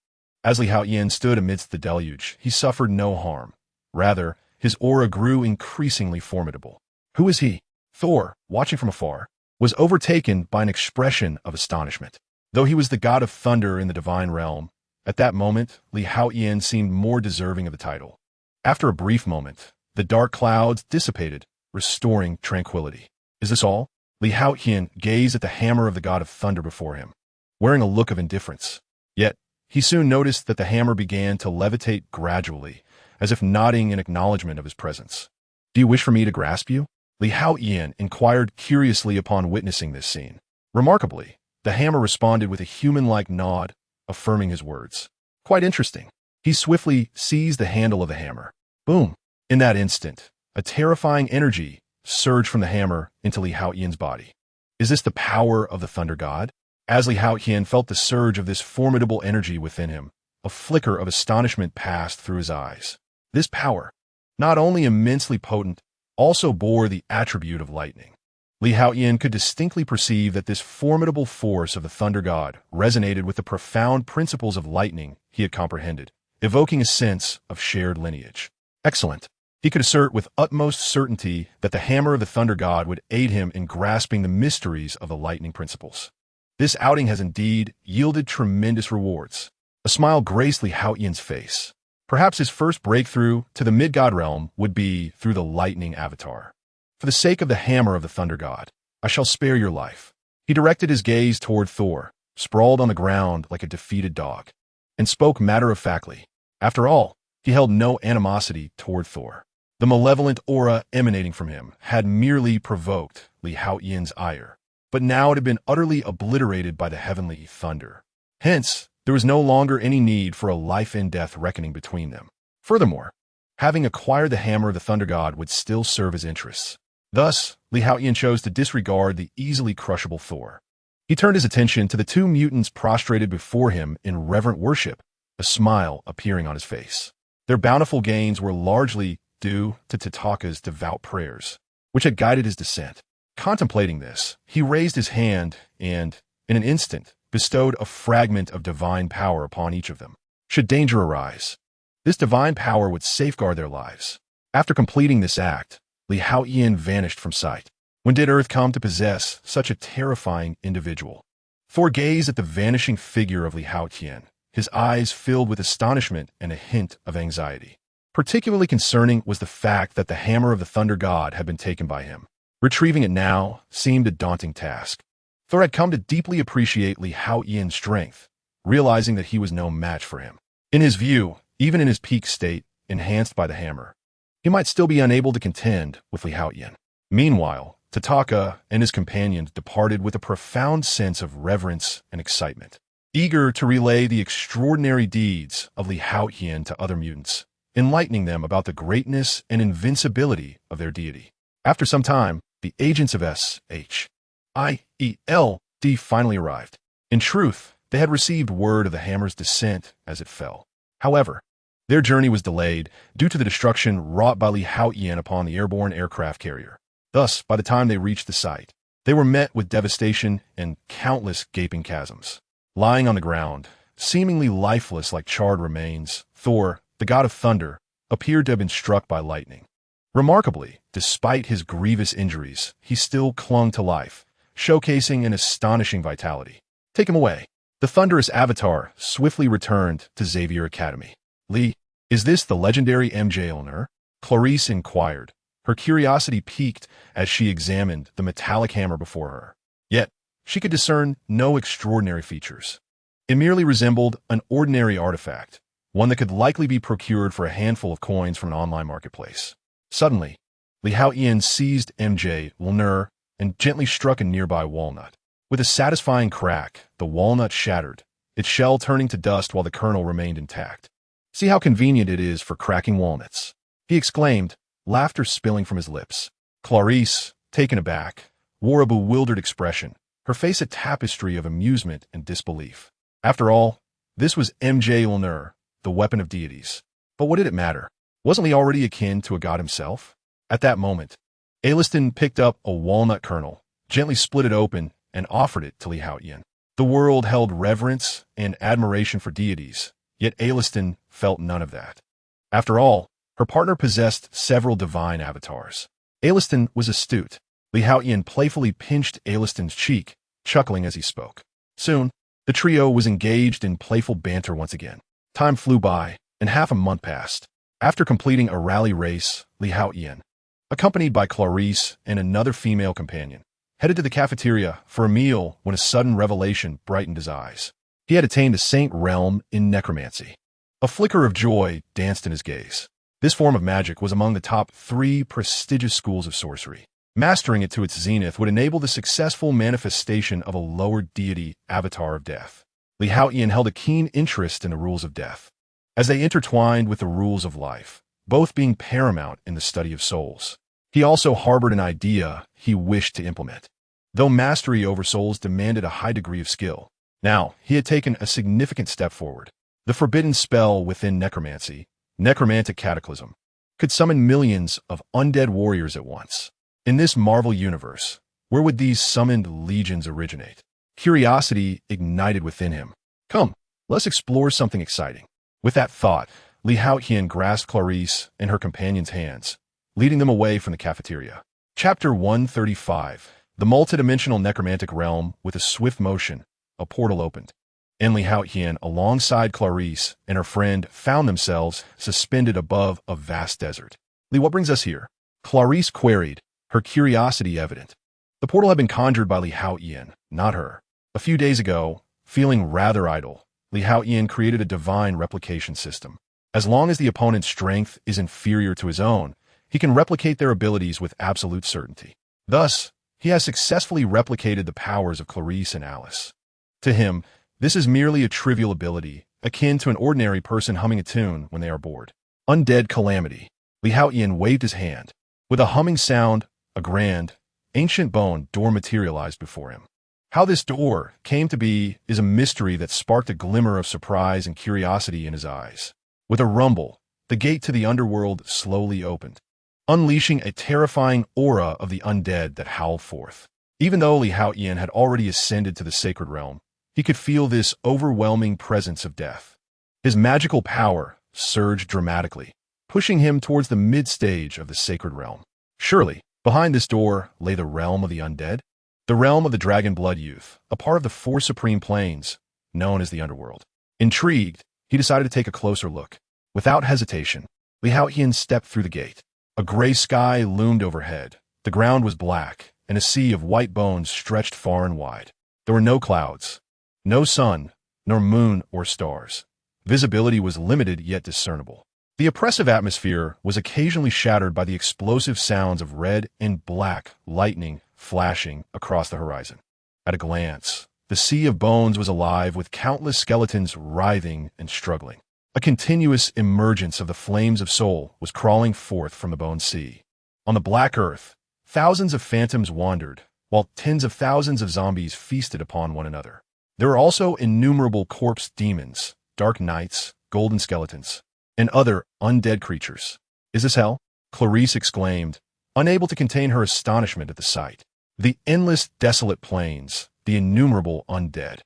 as Haotian stood amidst the deluge, he suffered no harm. Rather, his aura grew increasingly formidable. Who is he? Thor, watching from afar, was overtaken by an expression of astonishment. Though he was the god of thunder in the divine realm, at that moment, Haotian seemed more deserving of the title. After a brief moment, the dark clouds dissipated, restoring tranquility. Is this all? Haotian gazed at the hammer of the god of thunder before him, wearing a look of indifference. Yet, he soon noticed that the hammer began to levitate gradually, as if nodding in acknowledgement of his presence. "Do you wish for me to grasp you?" Haotian inquired curiously upon witnessing this scene. Remarkably, the hammer responded with a human-like nod, affirming his words. Quite interesting. He swiftly seized the handle of the hammer. Boom! In that instant, a terrifying energy surged from the hammer into Haotian's body. Is this the power of the Thunder God? As Haotian felt the surge of this formidable energy within him, a flicker of astonishment passed through his eyes. This power, not only immensely potent, also bore the attribute of lightning. Haotian could distinctly perceive that this formidable force of the Thunder God resonated with the profound principles of lightning he had comprehended, evoking a sense of shared lineage. Excellent. He could assert with utmost certainty that the hammer of the Thunder God would aid him in grasping the mysteries of the lightning principles. This outing has indeed yielded tremendous rewards. A smile graced Haotian's face. Perhaps his first breakthrough to the mid-god realm would be through the lightning avatar. For the sake of the hammer of the Thunder God, I shall spare your life. He directed his gaze toward Thor, sprawled on the ground like a defeated dog, and spoke matter-of-factly. After all, he held no animosity toward Thor. The malevolent aura emanating from him had merely provoked Haotian's ire, but now it had been utterly obliterated by the heavenly thunder. Hence, there was no longer any need for a life-and-death reckoning between them. Furthermore, having acquired the hammer of the Thunder God would still serve his interests. Thus, Haotian chose to disregard the easily crushable Thor. He turned his attention to the two mutants prostrated before him in reverent worship, a smile appearing on his face. Their bountiful gains were largely due to Tataka's devout prayers, which had guided his descent. Contemplating this, he raised his hand and, in an instant, bestowed a fragment of divine power upon each of them. Should danger arise, this divine power would safeguard their lives. After completing this act, Haotian vanished from sight. When did Earth come to possess such a terrifying individual? Thor gazed at the vanishing figure of Haotian, his eyes filled with astonishment and a hint of anxiety. Particularly concerning was the fact that the hammer of the Thunder God had been taken by him. Retrieving it now seemed a daunting task. Thor had come to deeply appreciate Haotian's strength, realizing that he was no match for him. In his view, even in his peak state, enhanced by the hammer, he might still be unable to contend with Haotian. Meanwhile, Tataka and his companions departed with a profound sense of reverence and excitement, eager to relay the extraordinary deeds of Haotian to other mutants, enlightening them about the greatness and invincibility of their deity. After some time, the agents of SHIELD finally arrived. In truth, they had received word of the hammer's descent as it fell. However, their journey was delayed due to the destruction wrought by Haotian upon the airborne aircraft carrier. Thus, by the time they reached the site, they were met with devastation and countless gaping chasms. Lying on the ground, seemingly lifeless like charred remains, Thor, the god of thunder, appeared to have been struck by lightning. Remarkably, despite his grievous injuries, he still clung to life, showcasing an astonishing vitality. Take him away. The thunderous avatar swiftly returned to Xavier Academy. Is this the legendary MJ owner? Clarice inquired, her curiosity piqued as she examined the metallic hammer before her. Yet, she could discern no extraordinary features. It merely resembled an ordinary artifact, one that could likely be procured for a handful of coins from an online marketplace. Suddenly, Haotian seized MJ Lner and gently struck a nearby walnut. With a satisfying crack, the walnut shattered, its shell turning to dust while the kernel remained intact. See how convenient it is for cracking walnuts, he exclaimed, laughter spilling from his lips. Clarice, taken aback, wore a bewildered expression, her face a tapestry of amusement and disbelief. After all, this was MJ Lner, the weapon of deities. But what did it matter? Wasn't he already akin to a god himself? At that moment, Aliston picked up a walnut kernel, gently split it open, and offered it to Haotian. The world held reverence and admiration for deities, yet Aliston felt none of that. After all, her partner possessed several divine avatars. Aliston was astute. Haotian playfully pinched Aliston's cheek, chuckling as he spoke. Soon, the trio was engaged in playful banter once again. Time flew by, and half a month passed. After completing a rally race, Haotian, accompanied by Clarice and another female companion, headed to the cafeteria for a meal when a sudden revelation brightened his eyes. He had attained the Saint Realm in necromancy. A flicker of joy danced in his gaze. This form of magic was among the top 3 prestigious schools of sorcery. Mastering it to its zenith would enable the successful manifestation of a lower deity avatar of death. Haotian held a keen interest in the rules of death, as they intertwined with the rules of life, both being paramount in the study of souls. He also harbored an idea he wished to implement, though mastery over souls demanded a high degree of skill. Now, he had taken a significant step forward. The forbidden spell within necromancy, necromantic cataclysm, could summon millions of undead warriors at once. In this Marvel universe, where would these summoned legions originate? Curiosity ignited within him. Come, let's explore something exciting. With that thought, Haotian grasped Clarice and her companion's hands, leading them away from the cafeteria. Chapter 135. The multidimensional necromantic realm. With a swift motion, a portal opened, and Haotian, alongside Clarice and her friend, found themselves suspended above a vast desert. What brings us here? Clarice queried, her curiosity evident. The portal had been conjured by Haotian, not her. A few days ago, feeling rather idle, Haotian created a divine replication system. As long as the opponent's strength is inferior to his own, he can replicate their abilities with absolute certainty. Thus, he has successfully replicated the powers of Clarice and Alice. To him, this is merely a trivial ability, akin to an ordinary person humming a tune when they are bored. Undead calamity. Haotian waved his hand. With a humming sound, a grand, ancient bone door materialized before him. How this door came to be is a mystery that sparked a glimmer of surprise and curiosity in his eyes. With a rumble, the gate to the underworld slowly opened, unleashing a terrifying aura of the undead that howled forth. Even though Haotian had already ascended to the sacred realm, he could feel this overwhelming presence of death. His magical power surged dramatically, pushing him towards the mid-stage of the sacred realm. Surely, behind this door lay the realm of the undead, the realm of the dragon blood youth, a part of the 4 supreme planes, known as the underworld. Intrigued, he decided to take a closer look. Without hesitation, Haotian stepped through the gate. A gray sky loomed overhead. The ground was black, and a sea of white bones stretched far and wide. There were no clouds, no sun, nor moon or stars. Visibility was limited yet discernible. The oppressive atmosphere was occasionally shattered by the explosive sounds of red and black lightning flashing across the horizon. At a glance, the sea of bones was alive with countless skeletons writhing and struggling. A continuous emergence of the flames of soul was crawling forth from the bone sea. On the black earth, thousands of phantoms wandered, while tens of thousands of zombies feasted upon one another. There were also innumerable corpse demons, dark knights, golden skeletons, and other undead creatures. Is this hell? Clarice exclaimed, unable to contain her astonishment at the sight. The endless desolate plains, the innumerable undead,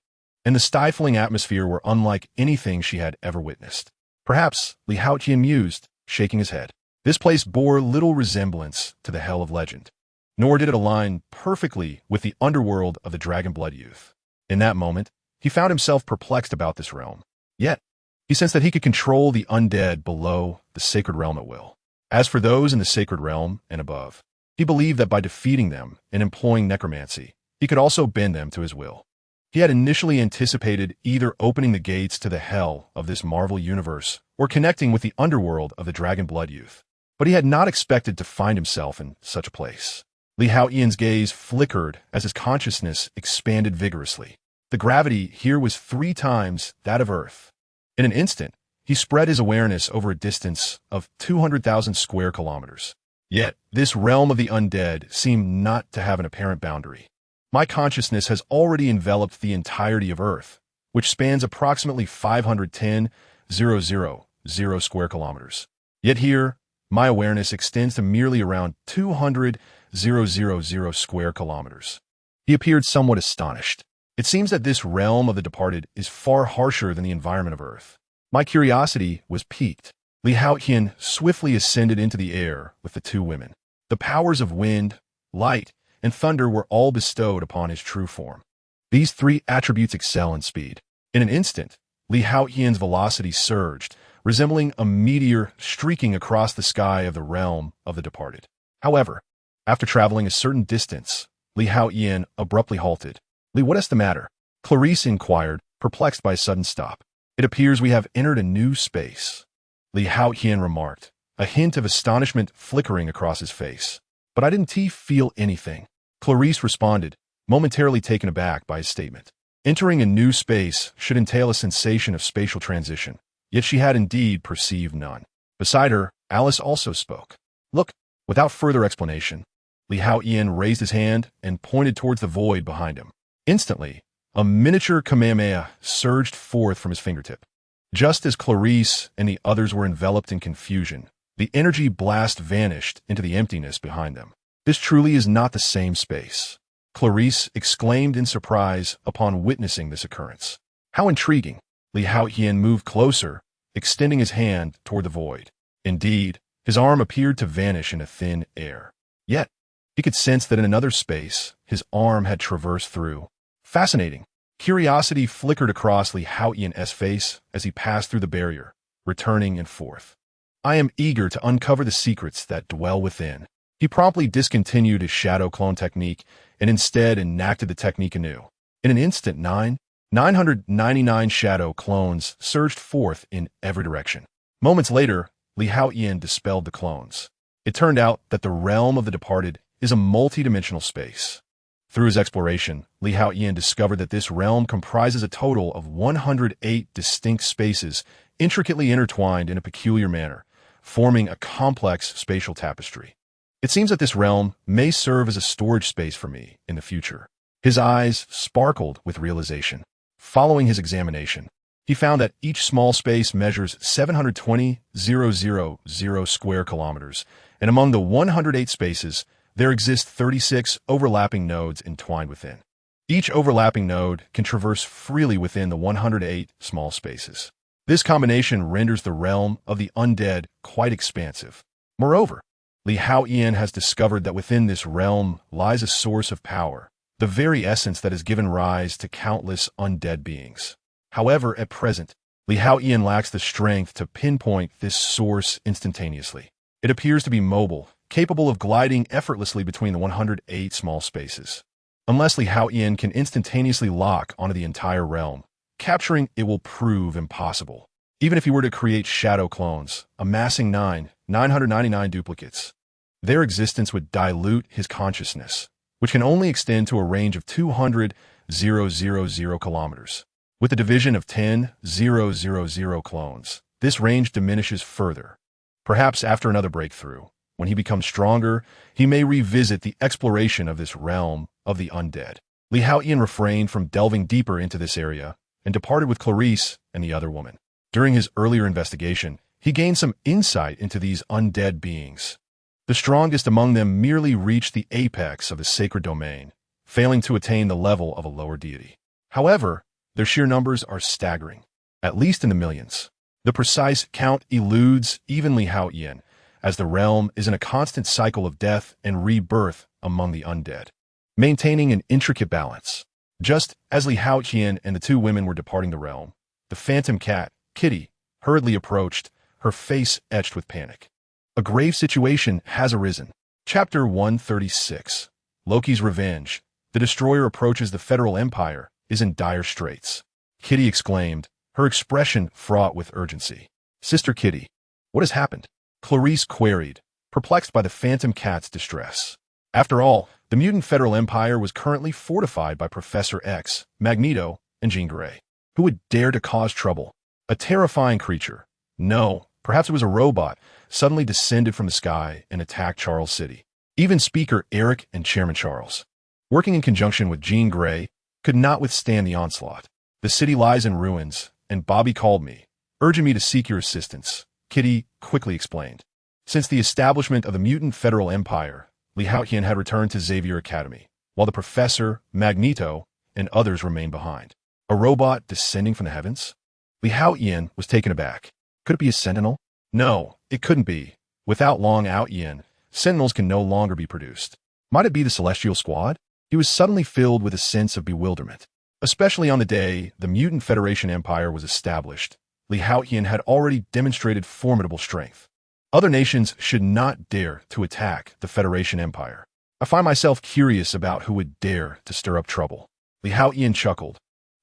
and the stifling atmosphere were unlike anything she had ever witnessed. Perhaps, Haotian mused, shaking his head. This place bore little resemblance to the hell of legend, nor did it align perfectly with the underworld of the dragon blood youth. In that moment, he found himself perplexed about this realm. Yet, he sensed that he could control the undead below the sacred realm at will. As for those in the sacred realm and above, he believed that by defeating them and employing necromancy, he could also bend them to his will. He had initially anticipated either opening the gates to the hell of this Marvel universe or connecting with the underworld of the dragon blood youth, but he had not expected to find himself in such a place. Haotian's gaze flickered as his consciousness expanded vigorously. The gravity here was 3 times that of Earth. In an instant, he spread his awareness over a distance of 200,000 square kilometers. Yet, this realm of the undead seemed not to have an apparent boundary. My consciousness has already enveloped the entirety of Earth, which spans approximately 510,000 square kilometers. Yet here, my awareness extends to merely around 200,000 square kilometers. He appeared somewhat astonished. It seems that this realm of the departed is far harsher than the environment of Earth. My curiosity was piqued. Haotian swiftly ascended into the air with the 2 women. The powers of wind, light, and thunder were all bestowed upon his true form. These 3 attributes excel in speed. In an instant, Haotian's velocity surged, resembling a meteor streaking across the sky of the realm of the departed. However, after traveling a certain distance, Haotian abruptly halted. What is the matter? Clarice inquired, perplexed by a sudden stop. It appears we have entered a new space, Li Haotian remarked, a hint of astonishment flickering across his face. But I didn't feel anything. Clarice responded, momentarily taken aback by his statement. Entering a new space should entail a sensation of spatial transition, yet she had indeed perceived none. Beside her, Alice also spoke. Look, without further explanation, Li Haotian raised his hand and pointed towards the void behind him. Instantly, a miniature Kamehameha surged forth from his fingertip. Just as Clarice and the others were enveloped in confusion, the energy blast vanished into the emptiness behind them. This truly is not the same space, Clarice exclaimed in surprise upon witnessing this occurrence. How intriguing! Li Haotian moved closer, extending his hand toward the void. Indeed, his arm appeared to vanish into thin air. Yet, he could sense that in another space, his arm had traversed through. Fascinating. Curiosity flickered across Li Haotian's face as he passed through the barrier, returning and forth. I am eager to uncover the secrets that dwell within. He promptly discontinued his shadow clone technique and instead enacted the technique anew. In an instant, 999 shadow clones surged forth in every direction. Moments later, Li Haotian dispelled the clones. It turned out that the realm of the departed is a multidimensional space. Through his exploration, Li Haotian discovered that this realm comprises a total of 108 distinct spaces intricately intertwined in a peculiar manner, forming a complex spatial tapestry. It seems that this realm may serve as a storage space for me in the future. His eyes sparkled with realization. Following his examination, he found that each small space measures 720,000 square kilometers, and among the 108 spaces, there exist 36 overlapping nodes entwined within. Each overlapping node can traverse freely within the 108 small spaces. This combination renders the realm of the undead quite expansive. Moreover, Li Haotian has discovered that within this realm lies a source of power, the very essence that has given rise to countless undead beings. However, at present, Li Haotian lacks the strength to pinpoint this source instantaneously. It appears to be mobile, capable of gliding effortlessly between the 108 small spaces. Unless Li Haotian can instantaneously lock onto the entire realm, capturing it will prove impossible. Even if he were to create shadow clones, amassing 999 duplicates, their existence would dilute his consciousness, which can only extend to a range of 200,000 kilometers. With a division of 10,000 clones, this range diminishes further. Perhaps after another breakthrough, when he becomes stronger, he may revisit the exploration of this realm of the undead. Li Haotian refrained from delving deeper into this area and departed with Clarice and the other woman. During his earlier investigation, he gained some insight into these undead beings. The strongest among them merely reached the apex of the sacred domain, failing to attain the level of a lower deity. However, their sheer numbers are staggering, at least in the millions. The precise count eludes even Li Haotian, as the realm is in a constant cycle of death and rebirth among the undead, maintaining an intricate balance. Just as Li Haotian and the two women were departing the realm, the phantom cat, Kitty, hurriedly approached, her face etched with panic. A grave situation has arisen. Chapter 136. Loki's Revenge. The destroyer approaches the Federal Empire, is in dire straits. Kitty exclaimed, her expression fraught with urgency. Sister Kitty, what has happened? Clarice queried, perplexed by the phantom cat's distress. After all, the mutant Federal Empire was currently fortified by Professor X, Magneto, and Jean Grey. Who would dare to cause trouble? A terrifying creature. No, perhaps it was a robot, suddenly descended from the sky and attacked Charles City. Even Speaker Eric and Chairman Charles, working in conjunction with Jean Grey, could not withstand the onslaught. The city lies in ruins, and Bobby called me, urging me to seek your assistance, Kitty quickly explained. Since the establishment of the mutant Federal Empire, Li Haotian had returned to Xavier Academy, while the Professor, Magneto, and others remained behind. A robot descending from the heavens? Li Haotian was taken aback. Could it be a Sentinel? No, it couldn't be. Without Long Haotian, Sentinels can no longer be produced. Might it be the Celestial Squad? He was suddenly filled with a sense of bewilderment. Especially on the day the Mutant Federation Empire was established, Li Haotian had already demonstrated formidable strength. Other nations should not dare to attack the Federation Empire. I find myself curious about who would dare to stir up trouble. Li Haotian chuckled.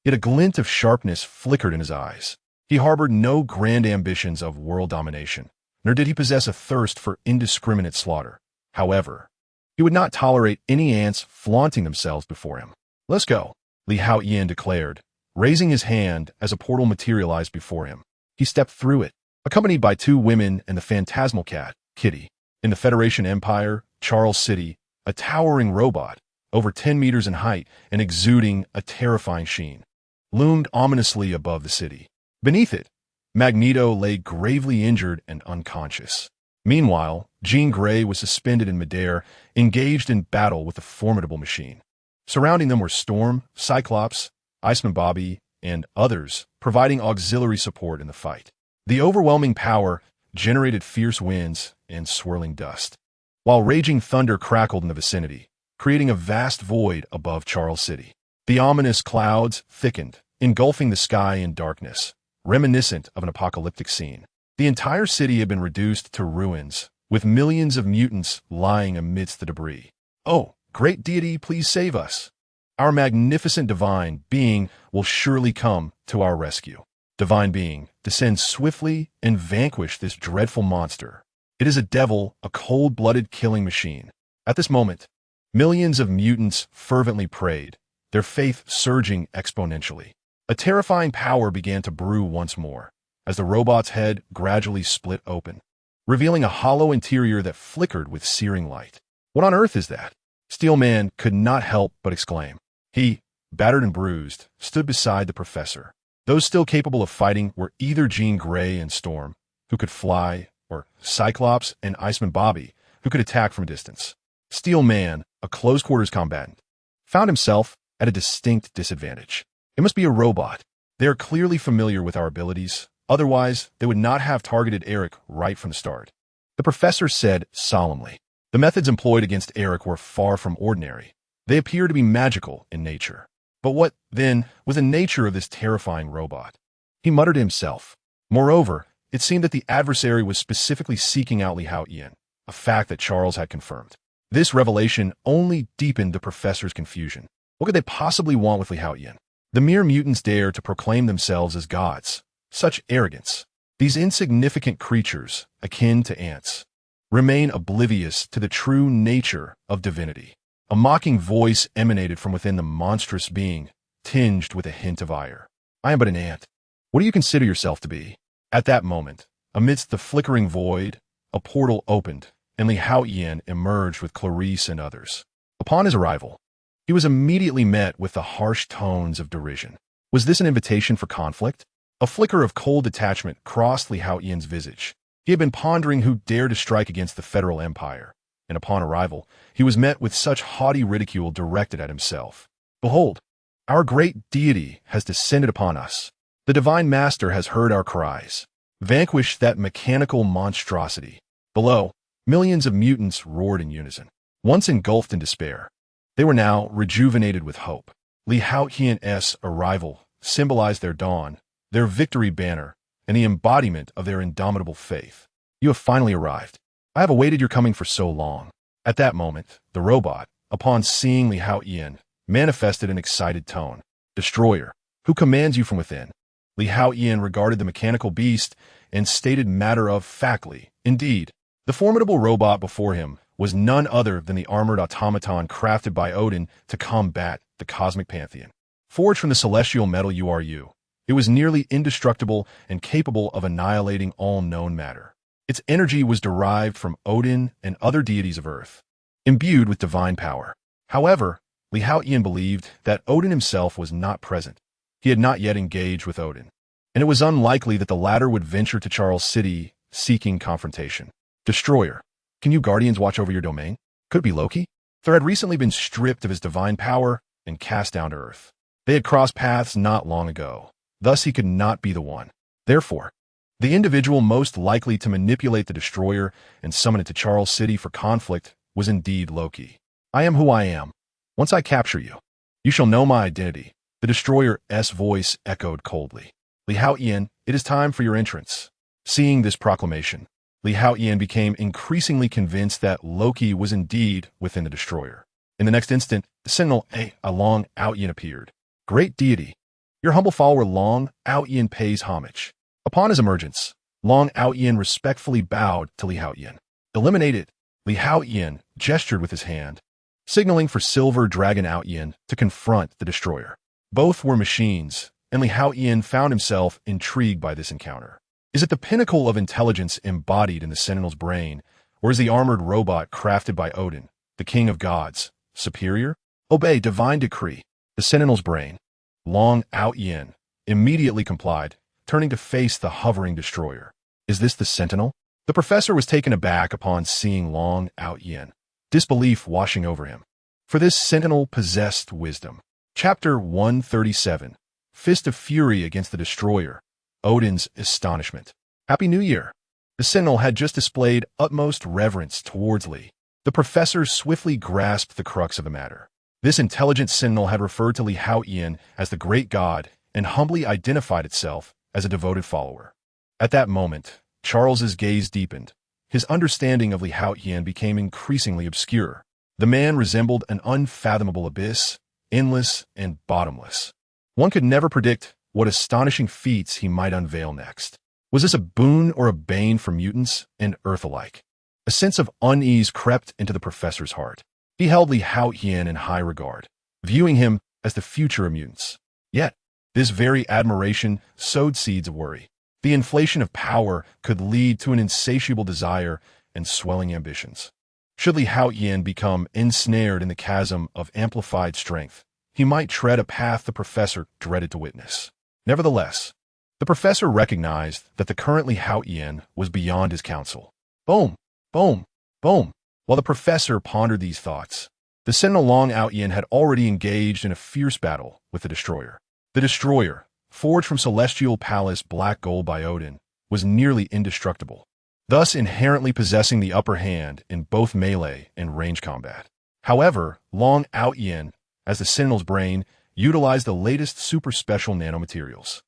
Yet a glint of sharpness flickered in his eyes. He harbored no grand ambitions of world domination, nor did he possess a thirst for indiscriminate slaughter. However, he would not tolerate any ants flaunting themselves before him. "Let's go," Haotian declared, raising his hand as a portal materialized before him. He stepped through it, accompanied by two women and the phantasmal cat, Kitty. In the Federation Empire, Charles City, a towering robot, over 10 meters in height and exuding a terrifying sheen, loomed ominously above the city. Beneath it, Magneto lay gravely injured and unconscious. Meanwhile, Jean Grey was suspended in midair, engaged in battle with the formidable machine. Surrounding them were Storm, Cyclops, Iceman Bobby, and others, providing auxiliary support in the fight. The overwhelming power generated fierce winds and swirling dust, while raging thunder crackled in the vicinity, creating a vast void above Charles City. The ominous clouds thickened, engulfing the sky in darkness, reminiscent of an apocalyptic scene. The entire city had been reduced to ruins, with millions of mutants lying amidst the debris. "Oh, great deity, please save us. Our magnificent divine being will surely come to our rescue." Divine being, descend swiftly and vanquish this dreadful monster. It is a devil, a cold-blooded killing machine. At this moment, millions of mutants fervently prayed, their faith surging exponentially. A terrifying power began to brew once more, as the robot's head gradually split open, revealing a hollow interior that flickered with searing light. "What on earth is that?" Steel Man could not help but exclaim. He, battered and bruised, stood beside the professor. Those still capable of fighting were either Jean Grey and Storm, who could fly, or Cyclops and Iceman Bobby, who could attack from a distance. Steel Man, a close-quarters combatant, found himself at a distinct disadvantage. It must be a robot. They are clearly familiar with our abilities, otherwise they would not have targeted Eric right from the start. The professor said solemnly. The methods employed against Eric were far from ordinary. They appear to be magical in nature. But what, then, was the nature of this terrifying robot? He muttered to himself. Moreover, it seemed that the adversary was specifically seeking out Haotian, a fact that Charles had confirmed. This revelation only deepened the professor's confusion. What could they possibly want with Haotian? The mere mutants dare to proclaim themselves as gods. Such arrogance. These insignificant creatures, akin to ants, remain oblivious to the true nature of divinity. A mocking voice emanated from within the monstrous being, tinged with a hint of ire. "I am but an ant. What do you consider yourself to be?" At that moment, amidst the flickering void, a portal opened, and Haotian emerged with Clarice and others. Upon his arrival, he was immediately met with the harsh tones of derision. Was this an invitation for conflict? A flicker of cold detachment crossed Haotian's visage. He had been pondering who dared to strike against the Federal Empire, and upon arrival, he was met with such haughty ridicule directed at himself. "Behold, our great deity has descended upon us. The Divine Master has heard our cries. Vanquish that mechanical monstrosity." Below, millions of mutants roared in unison. Once engulfed in despair, they were now rejuvenated with hope. Haotian's arrival symbolized their dawn, their victory banner, and the embodiment of their indomitable faith. "You have finally arrived. I have awaited your coming for so long." At that moment, the robot, upon seeing Haotian, manifested an excited tone. "Destroyer, who commands you from within?" Haotian regarded the mechanical beast and stated matter-of-factly, "Indeed, the formidable robot before him was none other than the armored automaton crafted by Odin to combat the cosmic pantheon. Forged from the celestial metal URU, it was nearly indestructible and capable of annihilating all known matter. Its energy was derived from Odin and other deities of Earth, imbued with divine power. However, Haotian believed that Odin himself was not present. He had not yet engaged with Odin, and it was unlikely that the latter would venture to Charles City seeking confrontation. "Destroyer, can you Guardians watch over your domain?" Could it be Loki? Thor had recently been stripped of his divine power and cast down to Earth. They had crossed paths not long ago. Thus he could not be the one. Therefore, the individual most likely to manipulate the Destroyer and summon it to Charles City for conflict was indeed Loki. "I am who I am. Once I capture you, you shall know my identity." The Destroyer's voice echoed coldly. "Haotian, it is time for your entrance." Seeing this proclamation, Haotian became increasingly convinced that Loki was indeed within the Destroyer. In the next instant, the Sentinel along Haotian appeared. "Great deity, Your humble follower Long Haotian pays homage. Upon his emergence, Long Haotian respectfully bowed to Li Haotian. Eliminated, Li Haotian gestured with his hand, signaling for Silver Dragon Haotian to confront the destroyer. Both were machines, and Li Haotian found himself intrigued by this encounter. Is it the pinnacle of intelligence embodied in the Sentinel's brain, or is the armored robot crafted by Odin, the king of gods, superior? Obey divine decree. The Sentinel's brain, Long Haotian, immediately complied, turning to face the hovering destroyer. Is this the Sentinel? The professor was taken aback upon seeing Long Haotian, disbelief washing over him. For this Sentinel possessed wisdom. Chapter 137, Fist of Fury against the Destroyer, Odin's Astonishment. Happy New Year! The Sentinel had just displayed utmost reverence towards Li. The professor swiftly grasped the crux of the matter. This intelligent Sentinel had referred to Li Haotian as the great god and humbly identified itself as a devoted follower. At that moment, Charles's gaze deepened. His understanding of Li Haotian became increasingly obscure. The man resembled an unfathomable abyss, endless and bottomless. One could never predict what astonishing feats he might unveil next. Was this a boon or a bane for mutants and Earth alike? A sense of unease crept into the professor's heart. He held Li Haotian in high regard, viewing him as the future of mutants. Yet, this very admiration sowed seeds of worry. The inflation of power could lead to an insatiable desire and swelling ambitions. Should Li Haotian become ensnared in the chasm of amplified strength, he might tread a path the professor dreaded to witness. Nevertheless, the professor recognized that the current Li Haotian was beyond his counsel. Boom, boom, boom. While the professor pondered these thoughts, the Sentinel Long Haotian had already engaged in a fierce battle with the destroyer. The destroyer, forged from celestial palace black gold by Odin, was nearly indestructible, thus inherently possessing the upper hand in both melee and range combat. However, Long Haotian, as the Sentinel's brain, utilized the latest super special nanomaterials.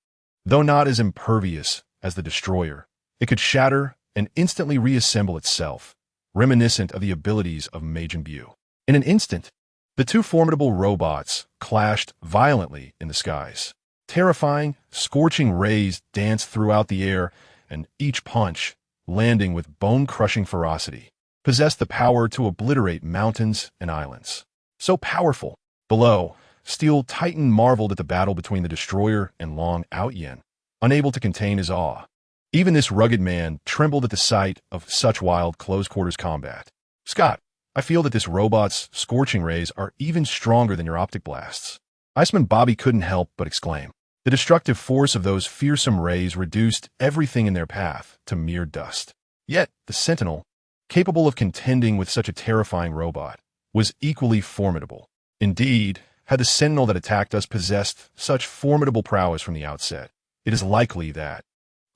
Though not as impervious as the destroyer, it could shatter and instantly reassemble itself, reminiscent of the abilities of Majin Buu. In an instant, the two formidable robots clashed violently in the skies. Terrifying, scorching rays danced throughout the air, and each punch, landing with bone-crushing ferocity, possessed the power to obliterate mountains and islands. So powerful. Below, Steel Titan marveled at the battle between the destroyer and Long Haotian, unable to contain his awe. Even this rugged man trembled at the sight of such wild close-quarters combat. Scott, I feel that this robot's scorching rays are even stronger than your optic blasts. Iceman Bobby couldn't help but exclaim. The destructive force of those fearsome rays reduced everything in their path to mere dust. Yet, the Sentinel, capable of contending with such a terrifying robot, was equally formidable. Indeed, had the Sentinel that attacked us possessed such formidable prowess from the outset, it is likely that,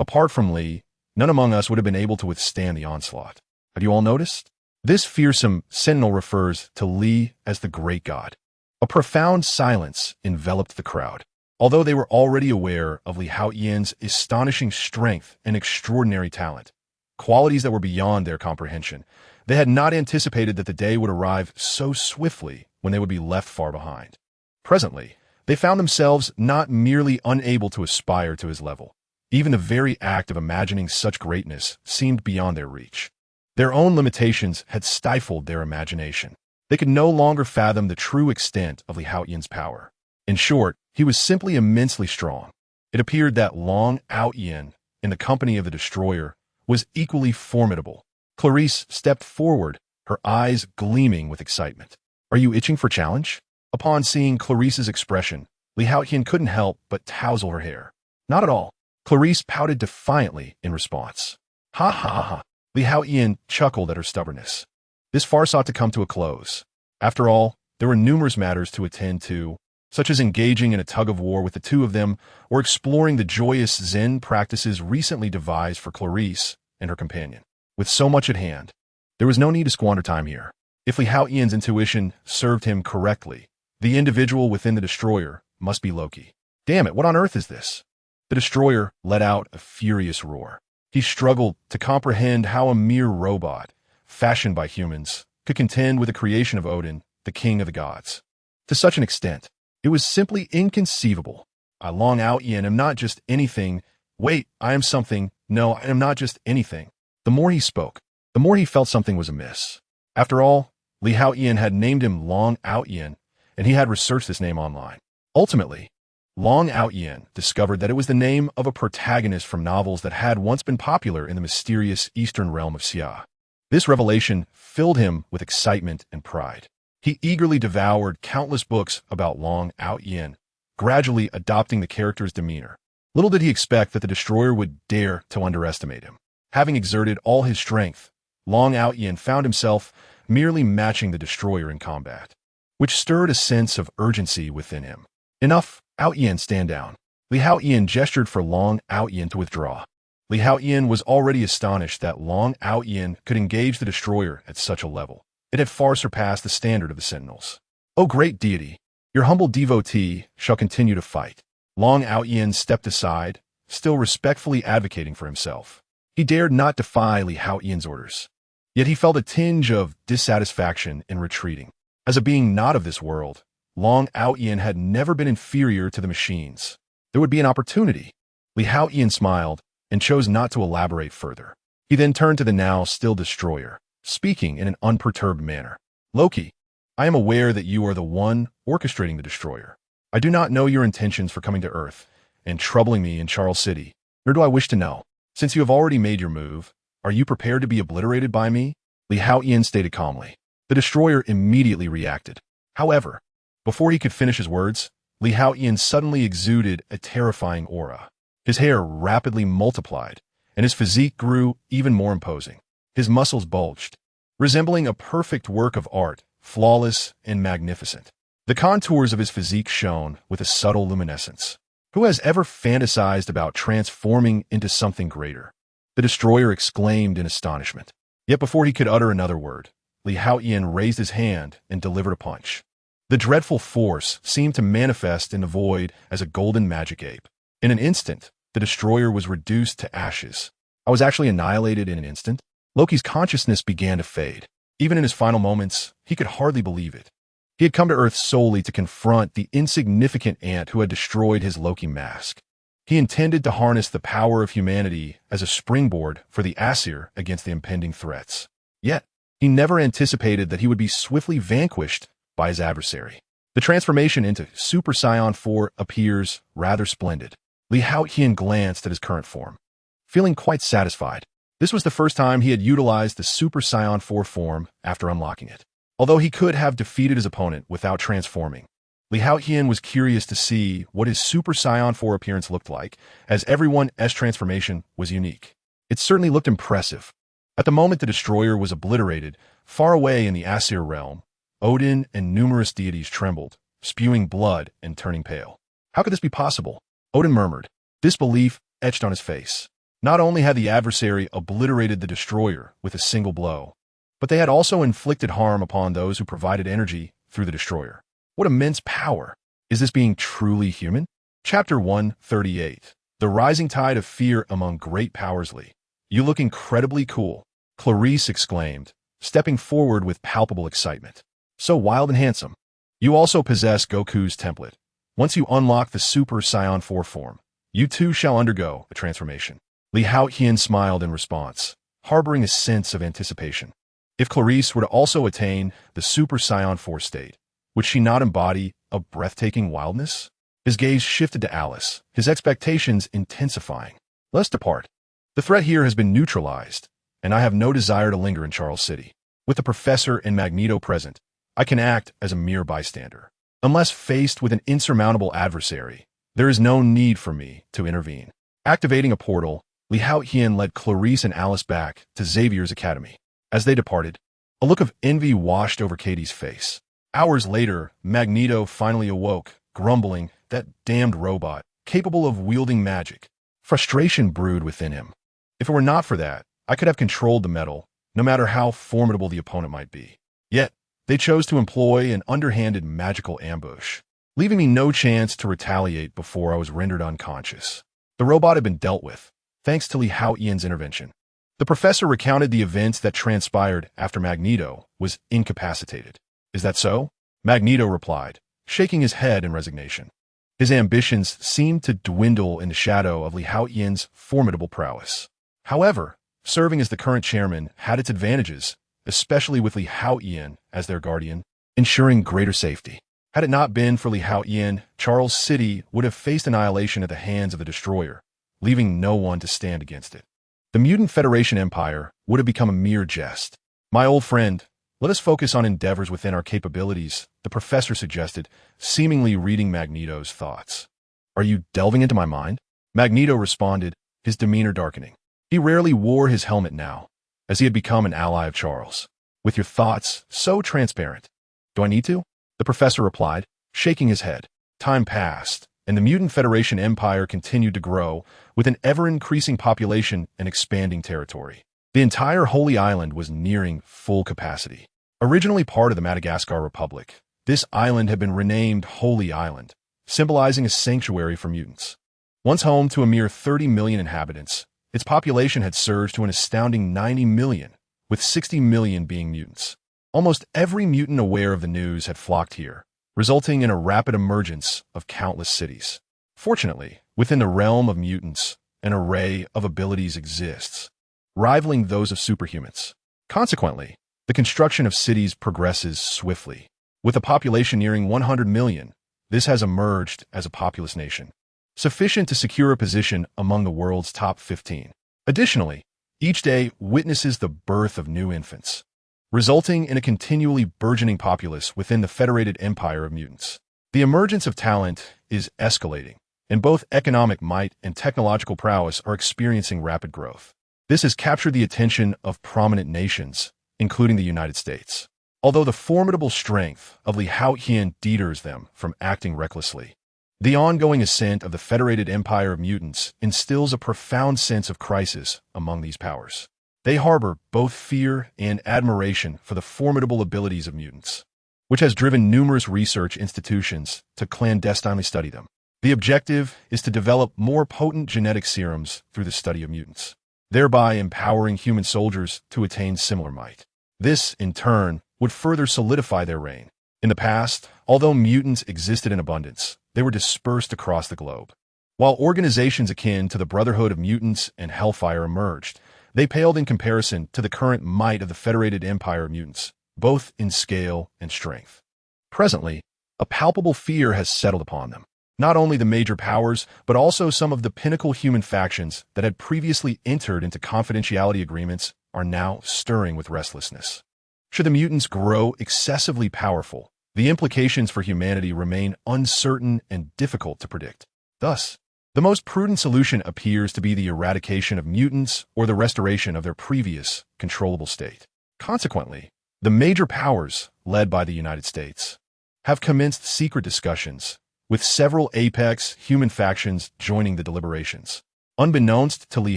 apart from Li, none among us would have been able to withstand the onslaught. Have you all noticed? This fearsome Sentinel refers to Li as the great god. A profound silence enveloped the crowd. Although they were already aware of Li Haotian's astonishing strength and extraordinary talent, qualities that were beyond their comprehension, they had not anticipated that the day would arrive so swiftly when they would be left far behind. Presently, they found themselves not merely unable to aspire to his level. Even the very act of imagining such greatness seemed beyond their reach. Their own limitations had stifled their imagination. They could no longer fathom the true extent of Li Haotian's power. In short, he was simply immensely strong. It appeared that Long Haotian, in the company of the destroyer, was equally formidable. Clarice stepped forward, her eyes gleaming with excitement. Are you itching for challenge? Upon seeing Clarice's expression, Li Haotian couldn't help but tousle her hair. Not at all. Clarice pouted defiantly in response. Ha ha ha. Li Haotian chuckled at her stubbornness. This farce ought to come to a close. After all, there were numerous matters to attend to, such as engaging in a tug-of-war with the two of them or exploring the joyous Zen practices recently devised for Clarice and her companion. With so much at hand, there was no need to squander time here. If Li Haotian's intuition served him correctly, the individual within the destroyer must be Loki. Damn it, what on earth is this? The destroyer let out a furious roar. He struggled to comprehend how a mere robot, fashioned by humans, could contend with the creation of Odin, the king of the gods. To such an extent, it was simply inconceivable. I Long Haotian am not just anything. Wait, I am something. No, I am not just anything. The more he spoke, the more he felt something was amiss. After all, Li Haotian had named him Long Haotian, and he had researched this name online. Ultimately, Long Haotian discovered that it was the name of a protagonist from novels that had once been popular in the mysterious eastern realm of Xia. This revelation filled him with excitement and pride. He eagerly devoured countless books about Long Haotian, gradually adopting the character's demeanor. Little did he expect that the destroyer would dare to underestimate him. Having exerted all his strength, Long Haotian found himself merely matching the destroyer in combat, which stirred a sense of urgency within him. Enough, Haotian, stand down. Li Haotian gestured for Long Haotian to withdraw. Li Haotian was already astonished that Long Haotian could engage the destroyer at such a level. It had far surpassed the standard of the Sentinels. O great deity, your humble devotee shall continue to fight. Long Haotian stepped aside, still respectfully advocating for himself. He dared not defy Li Haotian's orders. Yet he felt a tinge of dissatisfaction in retreating. As a being not of this world, Long Haotian had never been inferior to the machines. There would be an opportunity. Li Haotian smiled and chose not to elaborate further. He then turned to the now still destroyer, speaking in an unperturbed manner. Loki, I am aware that you are the one orchestrating the destroyer. I do not know your intentions for coming to Earth and troubling me in Charles City, nor do I wish to know. Since you have already made your move, are you prepared to be obliterated by me? Li Haotian stated calmly. The destroyer immediately reacted. However, before he could finish his words, Li Haotian suddenly exuded a terrifying aura. His hair rapidly multiplied, and his physique grew even more imposing. His muscles bulged, resembling a perfect work of art, flawless and magnificent. The contours of his physique shone with a subtle luminescence. Who has ever fantasized about transforming into something greater? The destroyer exclaimed in astonishment. Yet before he could utter another word, Li Haotian raised his hand and delivered a punch. The dreadful force seemed to manifest in the void as a golden magic ape. In an instant, the destroyer was reduced to ashes. I was actually annihilated in an instant. Loki's consciousness began to fade. Even in his final moments, he could hardly believe it. He had come to Earth solely to confront the insignificant ant who had destroyed his Loki mask. He intended to harness the power of humanity as a springboard for the Aesir against the impending threats. Yet, he never anticipated that he would be swiftly vanquished by his adversary. The transformation into Super Saiyan 4 appears rather splendid. Li Haotian glanced at his current form, feeling quite satisfied. This was the first time he had utilized the Super Saiyan 4 form after unlocking it. Although he could have defeated his opponent without transforming, Li Haotian was curious to see what his Super Saiyan 4 appearance looked like, as everyone's transformation was unique. It certainly looked impressive. At the moment the destroyer was obliterated, far away in the Aesir realm, Odin and numerous deities trembled, spewing blood and turning pale. How could this be possible? Odin murmured, disbelief etched on his face. Not only had the adversary obliterated the destroyer with a single blow, but they had also inflicted harm upon those who provided energy through the destroyer. What immense power! Is this being truly human? Chapter 138. The Rising Tide of Fear Among Great Powers. Lee, you look incredibly cool, Clarice exclaimed, stepping forward with palpable excitement. So wild and handsome. You also possess Goku's template. Once you unlock the Super Saiyan 4 form, you too shall undergo a transformation. Li Haotian smiled in response, harboring a sense of anticipation. If Clarice were to also attain the Super Saiyan 4 state, would she not embody a breathtaking wildness? His gaze shifted to Alice, his expectations intensifying. Let's depart. The threat here has been neutralized, and I have no desire to linger in Charles City. With the Professor and Magneto present, I can act as a mere bystander. Unless faced with an insurmountable adversary, there is no need for me to intervene. Activating a portal, Li Haotian led Clarice and Alice back to Xavier's academy. As they departed, a look of envy washed over Katie's face. Hours later, Magneto finally awoke, grumbling, that damned robot, capable of wielding magic. Frustration brewed within him. If it were not for that, I could have controlled the metal, no matter how formidable the opponent might be. Yet, they chose to employ an underhanded magical ambush, leaving me no chance to retaliate before I was rendered unconscious. The robot had been dealt with, thanks to Li Haotian's intervention. The professor recounted the events that transpired after Magneto was incapacitated. Is that so? Magneto replied, shaking his head in resignation. His ambitions seemed to dwindle in the shadow of Li Haotian's formidable prowess. However, serving as the current chairman had its advantages, especially with Li Haotian as their guardian, ensuring greater safety. Had it not been for Li Haotian, Charles City would have faced annihilation at the hands of the destroyer, leaving no one to stand against it. The Mutant Federation Empire would have become a mere jest. My old friend, let us focus on endeavors within our capabilities, the professor suggested, seemingly reading Magneto's thoughts. Are you delving into my mind? Magneto responded, his demeanor darkening. He rarely wore his helmet now, as he had become an ally of Charles. With your thoughts so transparent. Do I need to? The professor replied, shaking his head. Time passed, and the Mutant Federation Empire continued to grow, with an ever-increasing population and expanding territory. The entire Holy Island was nearing full capacity. Originally part of the Madagascar Republic, this island had been renamed Holy Island, symbolizing a sanctuary for mutants. Once home to a mere 30 million inhabitants, its population had surged to an astounding 90 million, with 60 million being mutants. Almost every mutant aware of the news had flocked here, resulting in a rapid emergence of countless cities. Fortunately, within the realm of mutants, an array of abilities exists, rivaling those of superhumans. Consequently, the construction of cities progresses swiftly. With a population nearing 100 million, this has emerged as a populous nation, sufficient to secure a position among the world's top 15. Additionally, each day witnesses the birth of new infants, resulting in a continually burgeoning populace within the federated empire of mutants. The emergence of talent is escalating, and both economic might and technological prowess are experiencing rapid growth. This has captured the attention of prominent nations, including the United States. Although the formidable strength of Li Haotian deters them from acting recklessly, the ongoing ascent of the federated empire of mutants instills a profound sense of crisis among these powers. They harbor both fear and admiration for the formidable abilities of mutants, which has driven numerous research institutions to clandestinely study them. The objective is to develop more potent genetic serums through the study of mutants, thereby empowering human soldiers to attain similar might. This, in turn, would further solidify their reign. In the past, although mutants existed in abundance, they were dispersed across the globe. While organizations akin to the Brotherhood of Mutants and Hellfire emerged, they paled in comparison to the current might of the federated empire of mutants, both in scale and strength. Presently, a palpable fear has settled upon them. Not only the major powers, but also some of the pinnacle human factions that had previously entered into confidentiality agreements are now stirring with restlessness. Should the mutants grow excessively powerful, the implications for humanity remain uncertain and difficult to predict. Thus, the most prudent solution appears to be the eradication of mutants or the restoration of their previous controllable state. Consequently, the major powers, led by the United States, have commenced secret discussions, with several apex human factions joining the deliberations. Unbeknownst to Li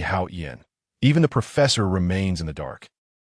Haotian, even the professor remains in the dark,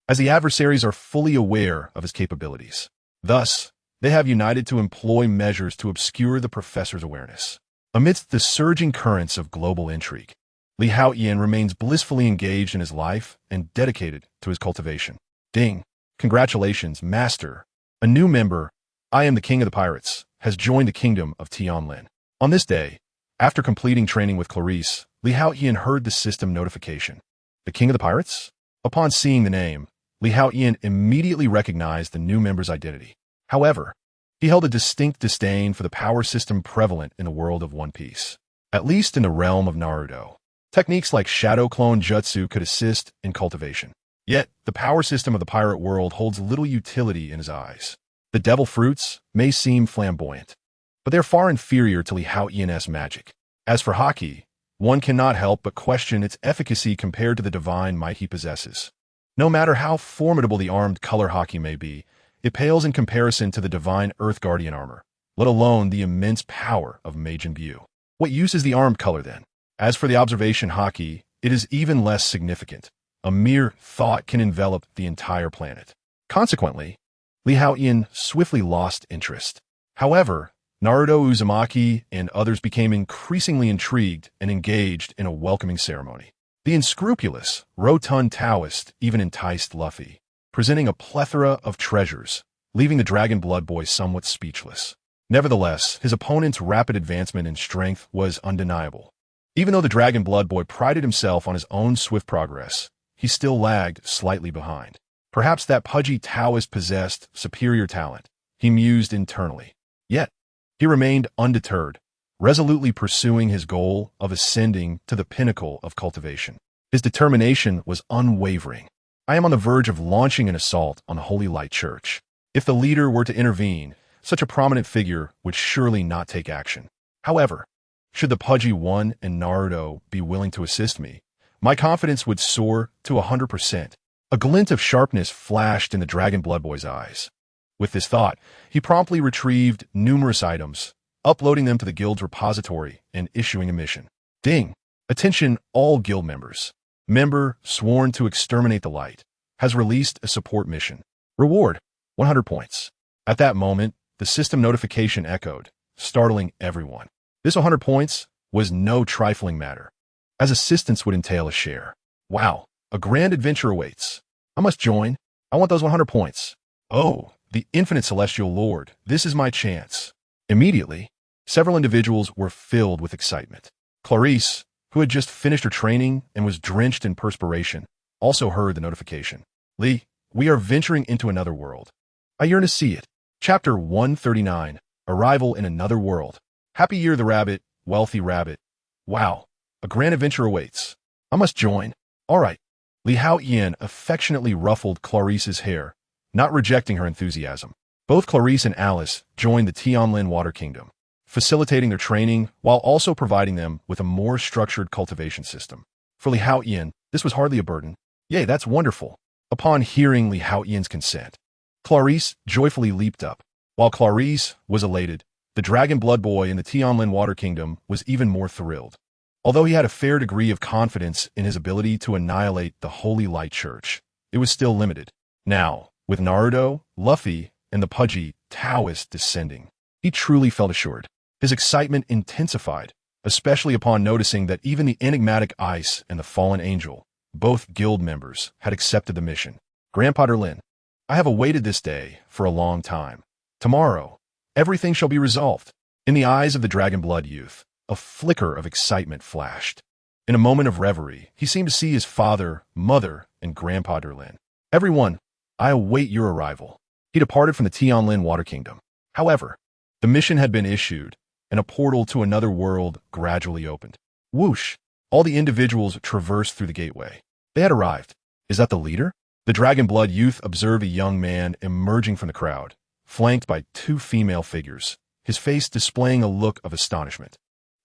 as the adversaries are fully aware of his capabilities. Thus, they have united to employ measures to obscure the professor's awareness. Amidst the surging currents of global intrigue, Li Haotian remains blissfully engaged in his life and dedicated to his cultivation. Ding! Congratulations, Master! A new member, I am the King of the Pirates, has joined the kingdom of Tianlin. On this day, after completing training with Clarice, Li Haotian heard the system notification. The King of the Pirates? Upon seeing the name, Li Haotian immediately recognized the new member's identity. However, he held a distinct disdain for the power system prevalent in the world of One Piece, at least in the realm of Naruto. Techniques like shadow clone jutsu could assist in cultivation. Yet, the power system of the pirate world holds little utility in his eyes. The devil fruits may seem flamboyant, but they're far inferior to Li Haotian's magic. As for haki, one cannot help but question its efficacy compared to the divine might he possesses. No matter how formidable the armed color haki may be, it pales in comparison to the divine Earth Guardian armor, let alone the immense power of Mage Imbue. What use is the armed color then? As for the observation haki, it is even less significant. A mere thought can envelop the entire planet. Consequently, Li Haotian swiftly lost interest. However, Naruto Uzumaki and others became increasingly intrigued and engaged in a welcoming ceremony. The unscrupulous, rotund Taoist even enticed Luffy, presenting a plethora of treasures, leaving the Dragon Blood Boy somewhat speechless. Nevertheless, his opponent's rapid advancement in strength was undeniable. Even though the Dragon Blood Boy prided himself on his own swift progress, he still lagged slightly behind. Perhaps that pudgy Taoist possessed superior talent, he mused internally. Yet, he remained undeterred, resolutely pursuing his goal of ascending to the pinnacle of cultivation. His determination was unwavering. I am on the verge of launching an assault on the Holy Light Church. If the leader were to intervene, such a prominent figure would surely not take action. However, should the pudgy one and Naruto be willing to assist me, my confidence would soar to 100%. A glint of sharpness flashed in the Dragon Blood Boy's eyes. With this thought, he promptly retrieved numerous items, uploading them to the guild's repository and issuing a mission. Ding! Attention all guild members. Member sworn to exterminate the light has released a support mission. Reward, 100 points. At that moment, the system notification echoed, startling everyone. This 100 points was no trifling matter, as assistance would entail a share. Wow, a grand adventure awaits. I must join. I want those 100 points. Oh, the infinite celestial lord, this is my chance. Immediately, several individuals were filled with excitement. Clarice, who had just finished her training and was drenched in perspiration, also heard the notification. Lee, we are venturing into another world. I yearn to see it. Chapter 139, Arrival in Another World. Happy Year the Rabbit, Wealthy Rabbit. Wow, a grand adventure awaits. I must join. All right. Li Haotian affectionately ruffled Clarice's hair, not rejecting her enthusiasm. Both Clarice and Alice joined the Tianlin Water Kingdom, facilitating their training while also providing them with a more structured cultivation system. For Li Haotian, this was hardly a burden. Yay, that's wonderful. Upon hearing Li Haotian's consent, Clarice joyfully leaped up. While Clarice was elated, the Dragon Blood Boy in the Tianlin Water Kingdom was even more thrilled. Although he had a fair degree of confidence in his ability to annihilate the Holy Light Church, it was still limited. Now, with Naruto, Luffy, and the pudgy Taoist descending, he truly felt assured. His excitement intensified, especially upon noticing that even the enigmatic Ice and the Fallen Angel, both guild members, had accepted the mission. Grandpa Derlin, I have awaited this day for a long time. Tomorrow, everything shall be resolved. In the eyes of the Dragon Blood youth, a flicker of excitement flashed. In a moment of reverie, he seemed to see his father, mother, and Grandpa Derlin. Everyone, I await your arrival. He departed from the Tianlin Water Kingdom. However, the mission had been issued, and a portal to another world gradually opened. Whoosh! All the individuals traversed through the gateway. They had arrived. Is that the leader? The Dragon Blood youth observed a young man emerging from the crowd, flanked by two female figures, his face displaying a look of astonishment.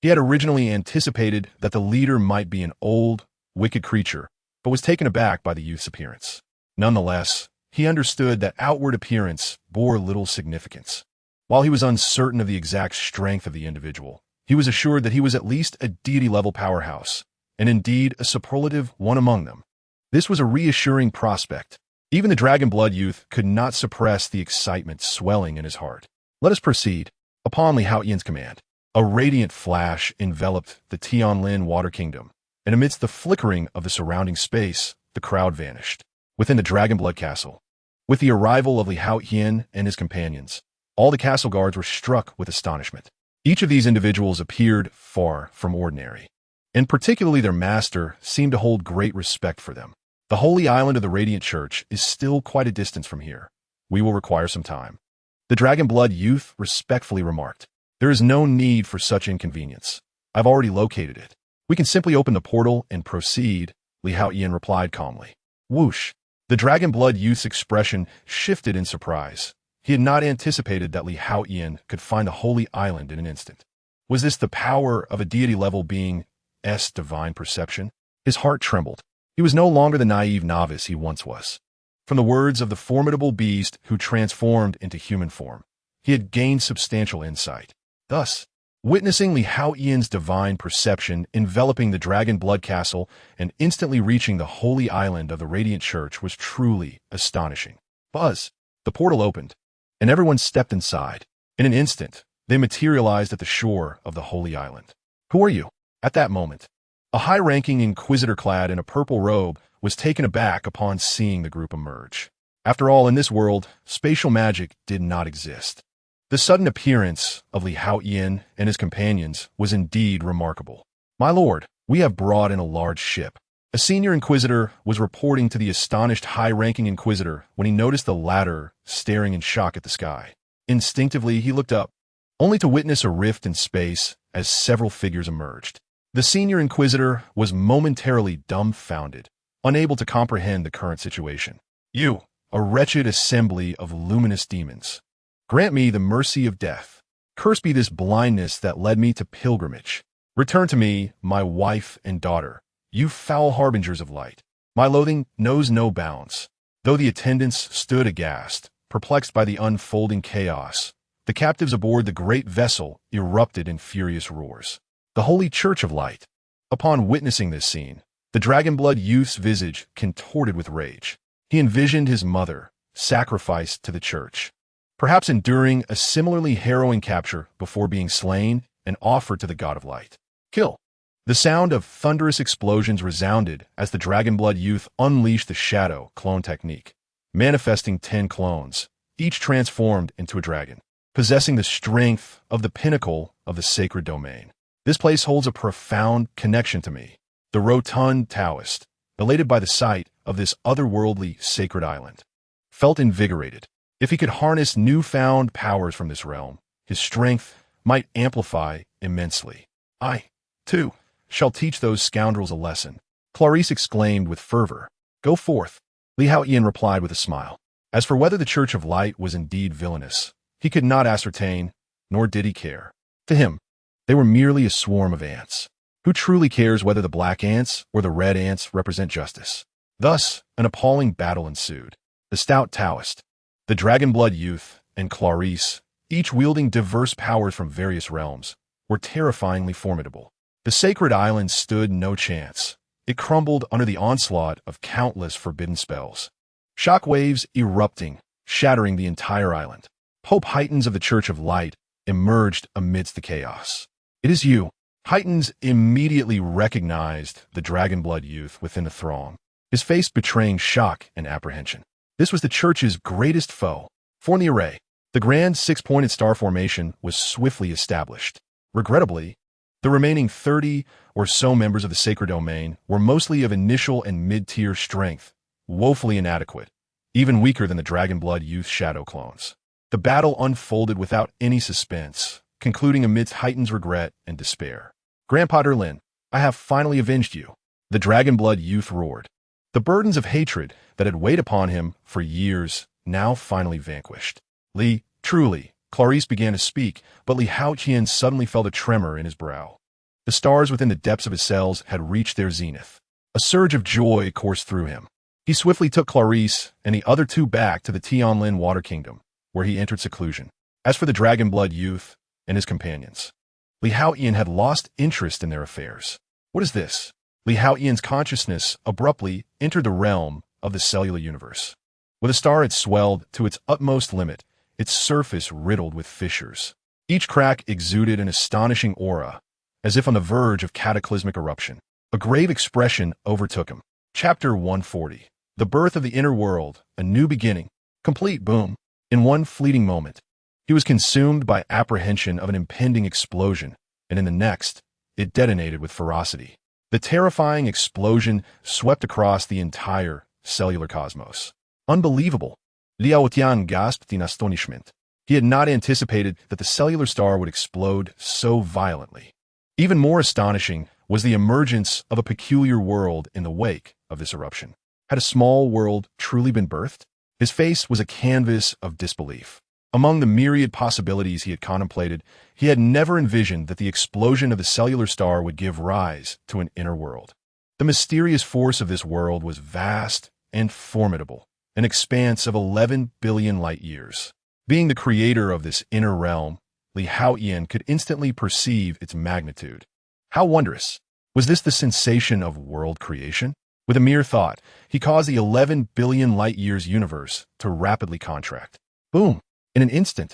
He had originally anticipated that the leader might be an old, wicked creature, but was taken aback by the youth's appearance. Nonetheless, he understood that outward appearance bore little significance. While he was uncertain of the exact strength of the individual, he was assured that he was at least a deity-level powerhouse, and indeed a superlative one among them. This was a reassuring prospect. Even the Dragon Blood youth could not suppress the excitement swelling in his heart. Let us proceed. Upon Li Haotian's command, a radiant flash enveloped the Tianlin Water Kingdom, and amidst the flickering of the surrounding space, the crowd vanished. Within the Dragon Blood Castle, with the arrival of Li Haotian and his companions, all the castle guards were struck with astonishment. Each of these individuals appeared far from ordinary, and particularly their master seemed to hold great respect for them. The holy island of the Radiant Church is still quite a distance from here. We will require some time. The Dragon Blood youth respectfully remarked. There is no need for such inconvenience. I've already located it. We can simply open the portal and proceed, Li Haotian replied calmly. Whoosh! The Dragon Blood youth's expression shifted in surprise. He had not anticipated that Li Haotian could find the holy island in an instant. Was this the power of a deity-level being's divine perception? His heart trembled. He was no longer the naive novice he once was. From the words of the formidable beast who transformed into human form, he had gained substantial insight. Thus, witnessing Li Haotian's divine perception enveloping the Dragon Blood Castle and instantly reaching the holy island of the Radiant Church was truly astonishing. Buzz! The portal opened, and everyone stepped inside. In an instant, they materialized at the shore of the holy island. Who are you? At that moment, a high-ranking inquisitor clad in a purple robe was taken aback upon seeing the group emerge. After all, in this world, spatial magic did not exist. The sudden appearance of Li Haotian and his companions was indeed remarkable. "My lord, we have brought in a large ship." A senior inquisitor was reporting to the astonished high-ranking inquisitor when he noticed the latter staring in shock at the sky. Instinctively, he looked up, only to witness a rift in space as several figures emerged. The senior inquisitor was momentarily dumbfounded, unable to comprehend the current situation. "You, a wretched assembly of luminous demons. Grant me the mercy of death. Cursed be this blindness that led me to pilgrimage. Return to me, my wife and daughter, you foul harbingers of light." My loathing knows no bounds. Though the attendants stood aghast, perplexed by the unfolding chaos, the captives aboard the great vessel erupted in furious roars. The Holy Church of Light. Upon witnessing this scene, the Dragonblood youth's visage contorted with rage. He envisioned his mother, sacrificed to the church, perhaps enduring a similarly harrowing capture before being slain and offered to the God of Light. Kill. The sound of thunderous explosions resounded as the Dragonblood youth unleashed the Shadow clone technique, manifesting 10 clones, each transformed into a dragon, possessing the strength of the pinnacle of the sacred domain. This place holds a profound connection to me, the rotund Taoist, elated by the sight of this otherworldly sacred island, felt invigorated. If he could harness newfound powers from this realm, his strength might amplify immensely. "I, too, shall teach those scoundrels a lesson," Clarice exclaimed with fervor. "Go forth," Li Haotian replied with a smile. As for whether the Church of Light was indeed villainous, he could not ascertain, nor did he care. To him, they were merely a swarm of ants. Who truly cares whether the black ants or the red ants represent justice? Thus, an appalling battle ensued. The stout Taoist, the Dragonblood youth, and Clarice, each wielding diverse powers from various realms, were terrifyingly formidable. The sacred island stood no chance. It crumbled under the onslaught of countless forbidden spells. Shock waves erupting, shattering the entire island. Pope Heightens of the Church of Light emerged amidst the chaos. "It is you." Heightens immediately recognized the Dragonblood youth within the throng, his face betraying shock and apprehension. This was the Church's greatest foe. Form the array. The grand six-pointed star formation was swiftly established. Regrettably, the remaining 30 or so members of the sacred domain were mostly of initial and mid-tier strength, woefully inadequate, even weaker than the Dragonblood youth shadow clones. The battle unfolded without any suspense, concluding amidst Heightens' regret and despair. "Grandpa Derlin, I have finally avenged you," the Dragonblood youth roared. The burdens of hatred that had weighed upon him for years now finally vanquished. "Li, truly," Clarice began to speak, but Li Haotian suddenly felt a tremor in his brow. The stars within the depths of his cells had reached their zenith. A surge of joy coursed through him. He swiftly took Clarice and the other two back to the Tianlin Water Kingdom, where he entered seclusion. As for the Dragonblood youth and his companions, Li Haotian had lost interest in their affairs. What is this? Li Haotian's consciousness abruptly entered the realm of the cellular universe. Where the star had swelled to its utmost limit, its surface riddled with fissures. Each crack exuded an astonishing aura, as if on the verge of cataclysmic eruption. A grave expression overtook him. Chapter 140. The birth of the inner world, a new beginning. Complete boom. In one fleeting moment, he was consumed by apprehension of an impending explosion, and in the next, it detonated with ferocity. The terrifying explosion swept across the entire cellular cosmos. Unbelievable. Li Haotian gasped in astonishment. He had not anticipated that the cellular star would explode so violently. Even more astonishing was the emergence of a peculiar world in the wake of this eruption. Had a small world truly been birthed? His face was a canvas of disbelief. Among the myriad possibilities he had contemplated, he had never envisioned that the explosion of the cellular star would give rise to an inner world. The mysterious force of this world was vast and formidable, an expanse of 11 billion light years. Being the creator of this inner realm, Li Haotian could instantly perceive its magnitude. How wondrous! Was this the sensation of world creation? With a mere thought, he caused the 11 billion light years universe to rapidly contract. Boom! In an instant,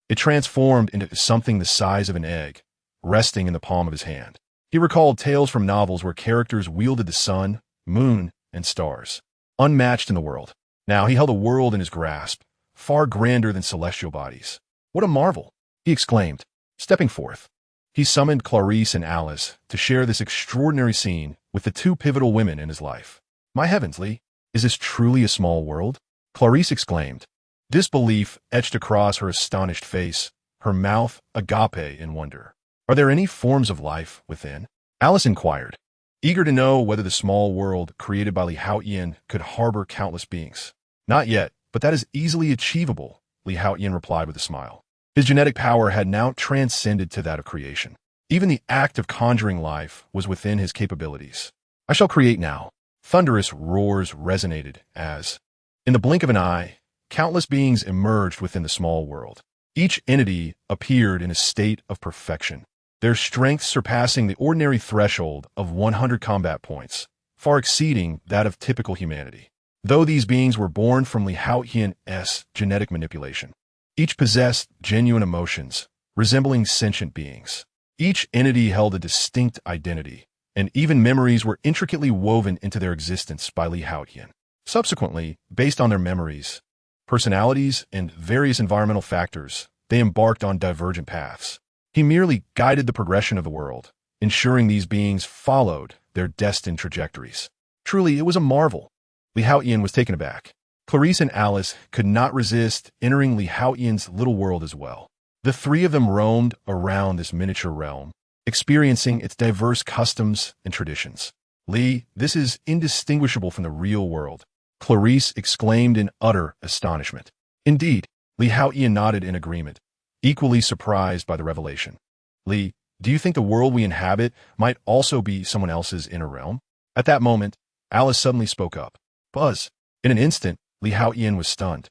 it transformed into something the size of an egg, resting in the palm of his hand. He recalled tales from novels where characters wielded the sun, moon, and stars, unmatched in the world. Now he held a world in his grasp, far grander than celestial bodies. What a marvel! He exclaimed, stepping forth. He summoned Clarice and Alice to share this extraordinary scene with the two pivotal women in his life. My heavens, Lee, is this truly a small world? Clarice exclaimed, disbelief etched across her astonished face, her mouth agape in wonder. Are there any forms of life within? Alice inquired, eager to know whether the small world created by Li Haotian could harbor countless beings. Not yet, but that is easily achievable, Li Haotian replied with a smile. His genetic power had now transcended to that of creation. Even the act of conjuring life was within his capabilities. I shall create now. Thunderous roars resonated as, in the blink of an eye, countless beings emerged within the small world. Each entity appeared in a state of perfection, their strength surpassing the ordinary threshold of 100 combat points, far exceeding that of typical humanity. Though these beings were born from Li Haotian's genetic manipulation, each possessed genuine emotions, resembling sentient beings. Each entity held a distinct identity, and even memories were intricately woven into their existence by Li Haotian. Subsequently, based on their memories, personalities, and various environmental factors, they embarked on divergent paths. He merely guided the progression of the world, ensuring these beings followed their destined trajectories. Truly, it was a marvel. Li Haotian was taken aback. Clarice and Alice could not resist entering Li Haotian's little world as well. The three of them roamed around this miniature realm, experiencing its diverse customs and traditions. Li, this is indistinguishable from the real world, Clarice exclaimed in utter astonishment. Indeed, Li Haotian nodded in agreement, equally surprised by the revelation. Li, do you think the world we inhabit might also be someone else's inner realm? At that moment, Alice suddenly spoke up. Buzz. In an instant, Li Haotian was stunned.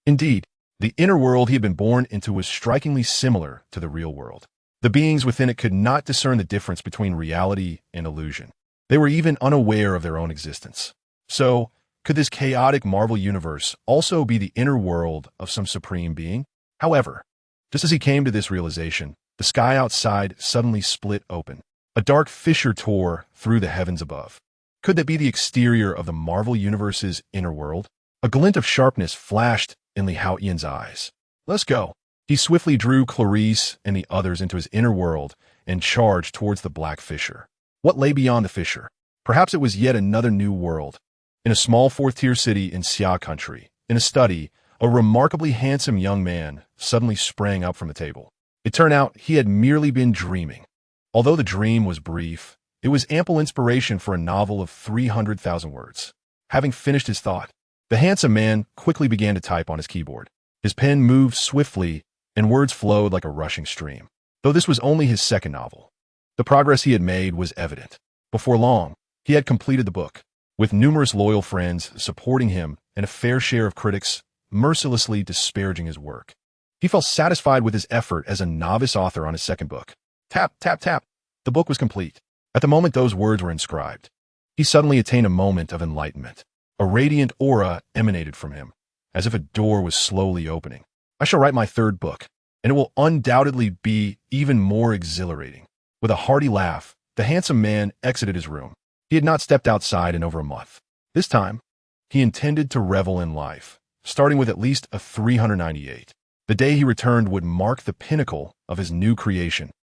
Indeed, the inner world he had been born into was strikingly similar to the real world. The beings within it could not discern the difference between reality and illusion. They were even unaware of their own existence. So, could this chaotic Marvel universe also be the inner world of some supreme being? However, just as he came to this realization, the sky outside suddenly split open. A dark fissure tore through the heavens above. Could that be the exterior of the Marvel universe's inner world? A glint of sharpness flashed in Li Haotian's eyes. Let's go. He swiftly drew Clarice and the others into his inner world and charged towards the black fissure. What lay beyond the fissure? Perhaps it was yet another new world. In a small fourth-tier city in Xia country, in a study, a remarkably handsome young man suddenly sprang up from the table. It turned out he had merely been dreaming. Although the dream was brief, it was ample inspiration for a novel of 300,000 words. Having finished his thought, the handsome man quickly began to type on his keyboard. His pen moved swiftly, and words flowed like a rushing stream. Though this was only his second novel, the progress he had made was evident. Before long, he had completed the book, with numerous loyal friends supporting him and a fair share of critics mercilessly disparaging his work. He felt satisfied with his effort as a novice author on his second book. Tap, tap, tap. The book was complete. At the moment those words were inscribed, he suddenly attained a moment of enlightenment. A radiant aura emanated from him, as if a door was slowly opening. I shall write my third book, and it will undoubtedly be even more exhilarating. With a hearty laugh, the handsome man exited his room. He had not stepped outside in over a month. This time, he intended to revel in life, starting with at least a 398. The day he returned would mark the pinnacle of his new creation,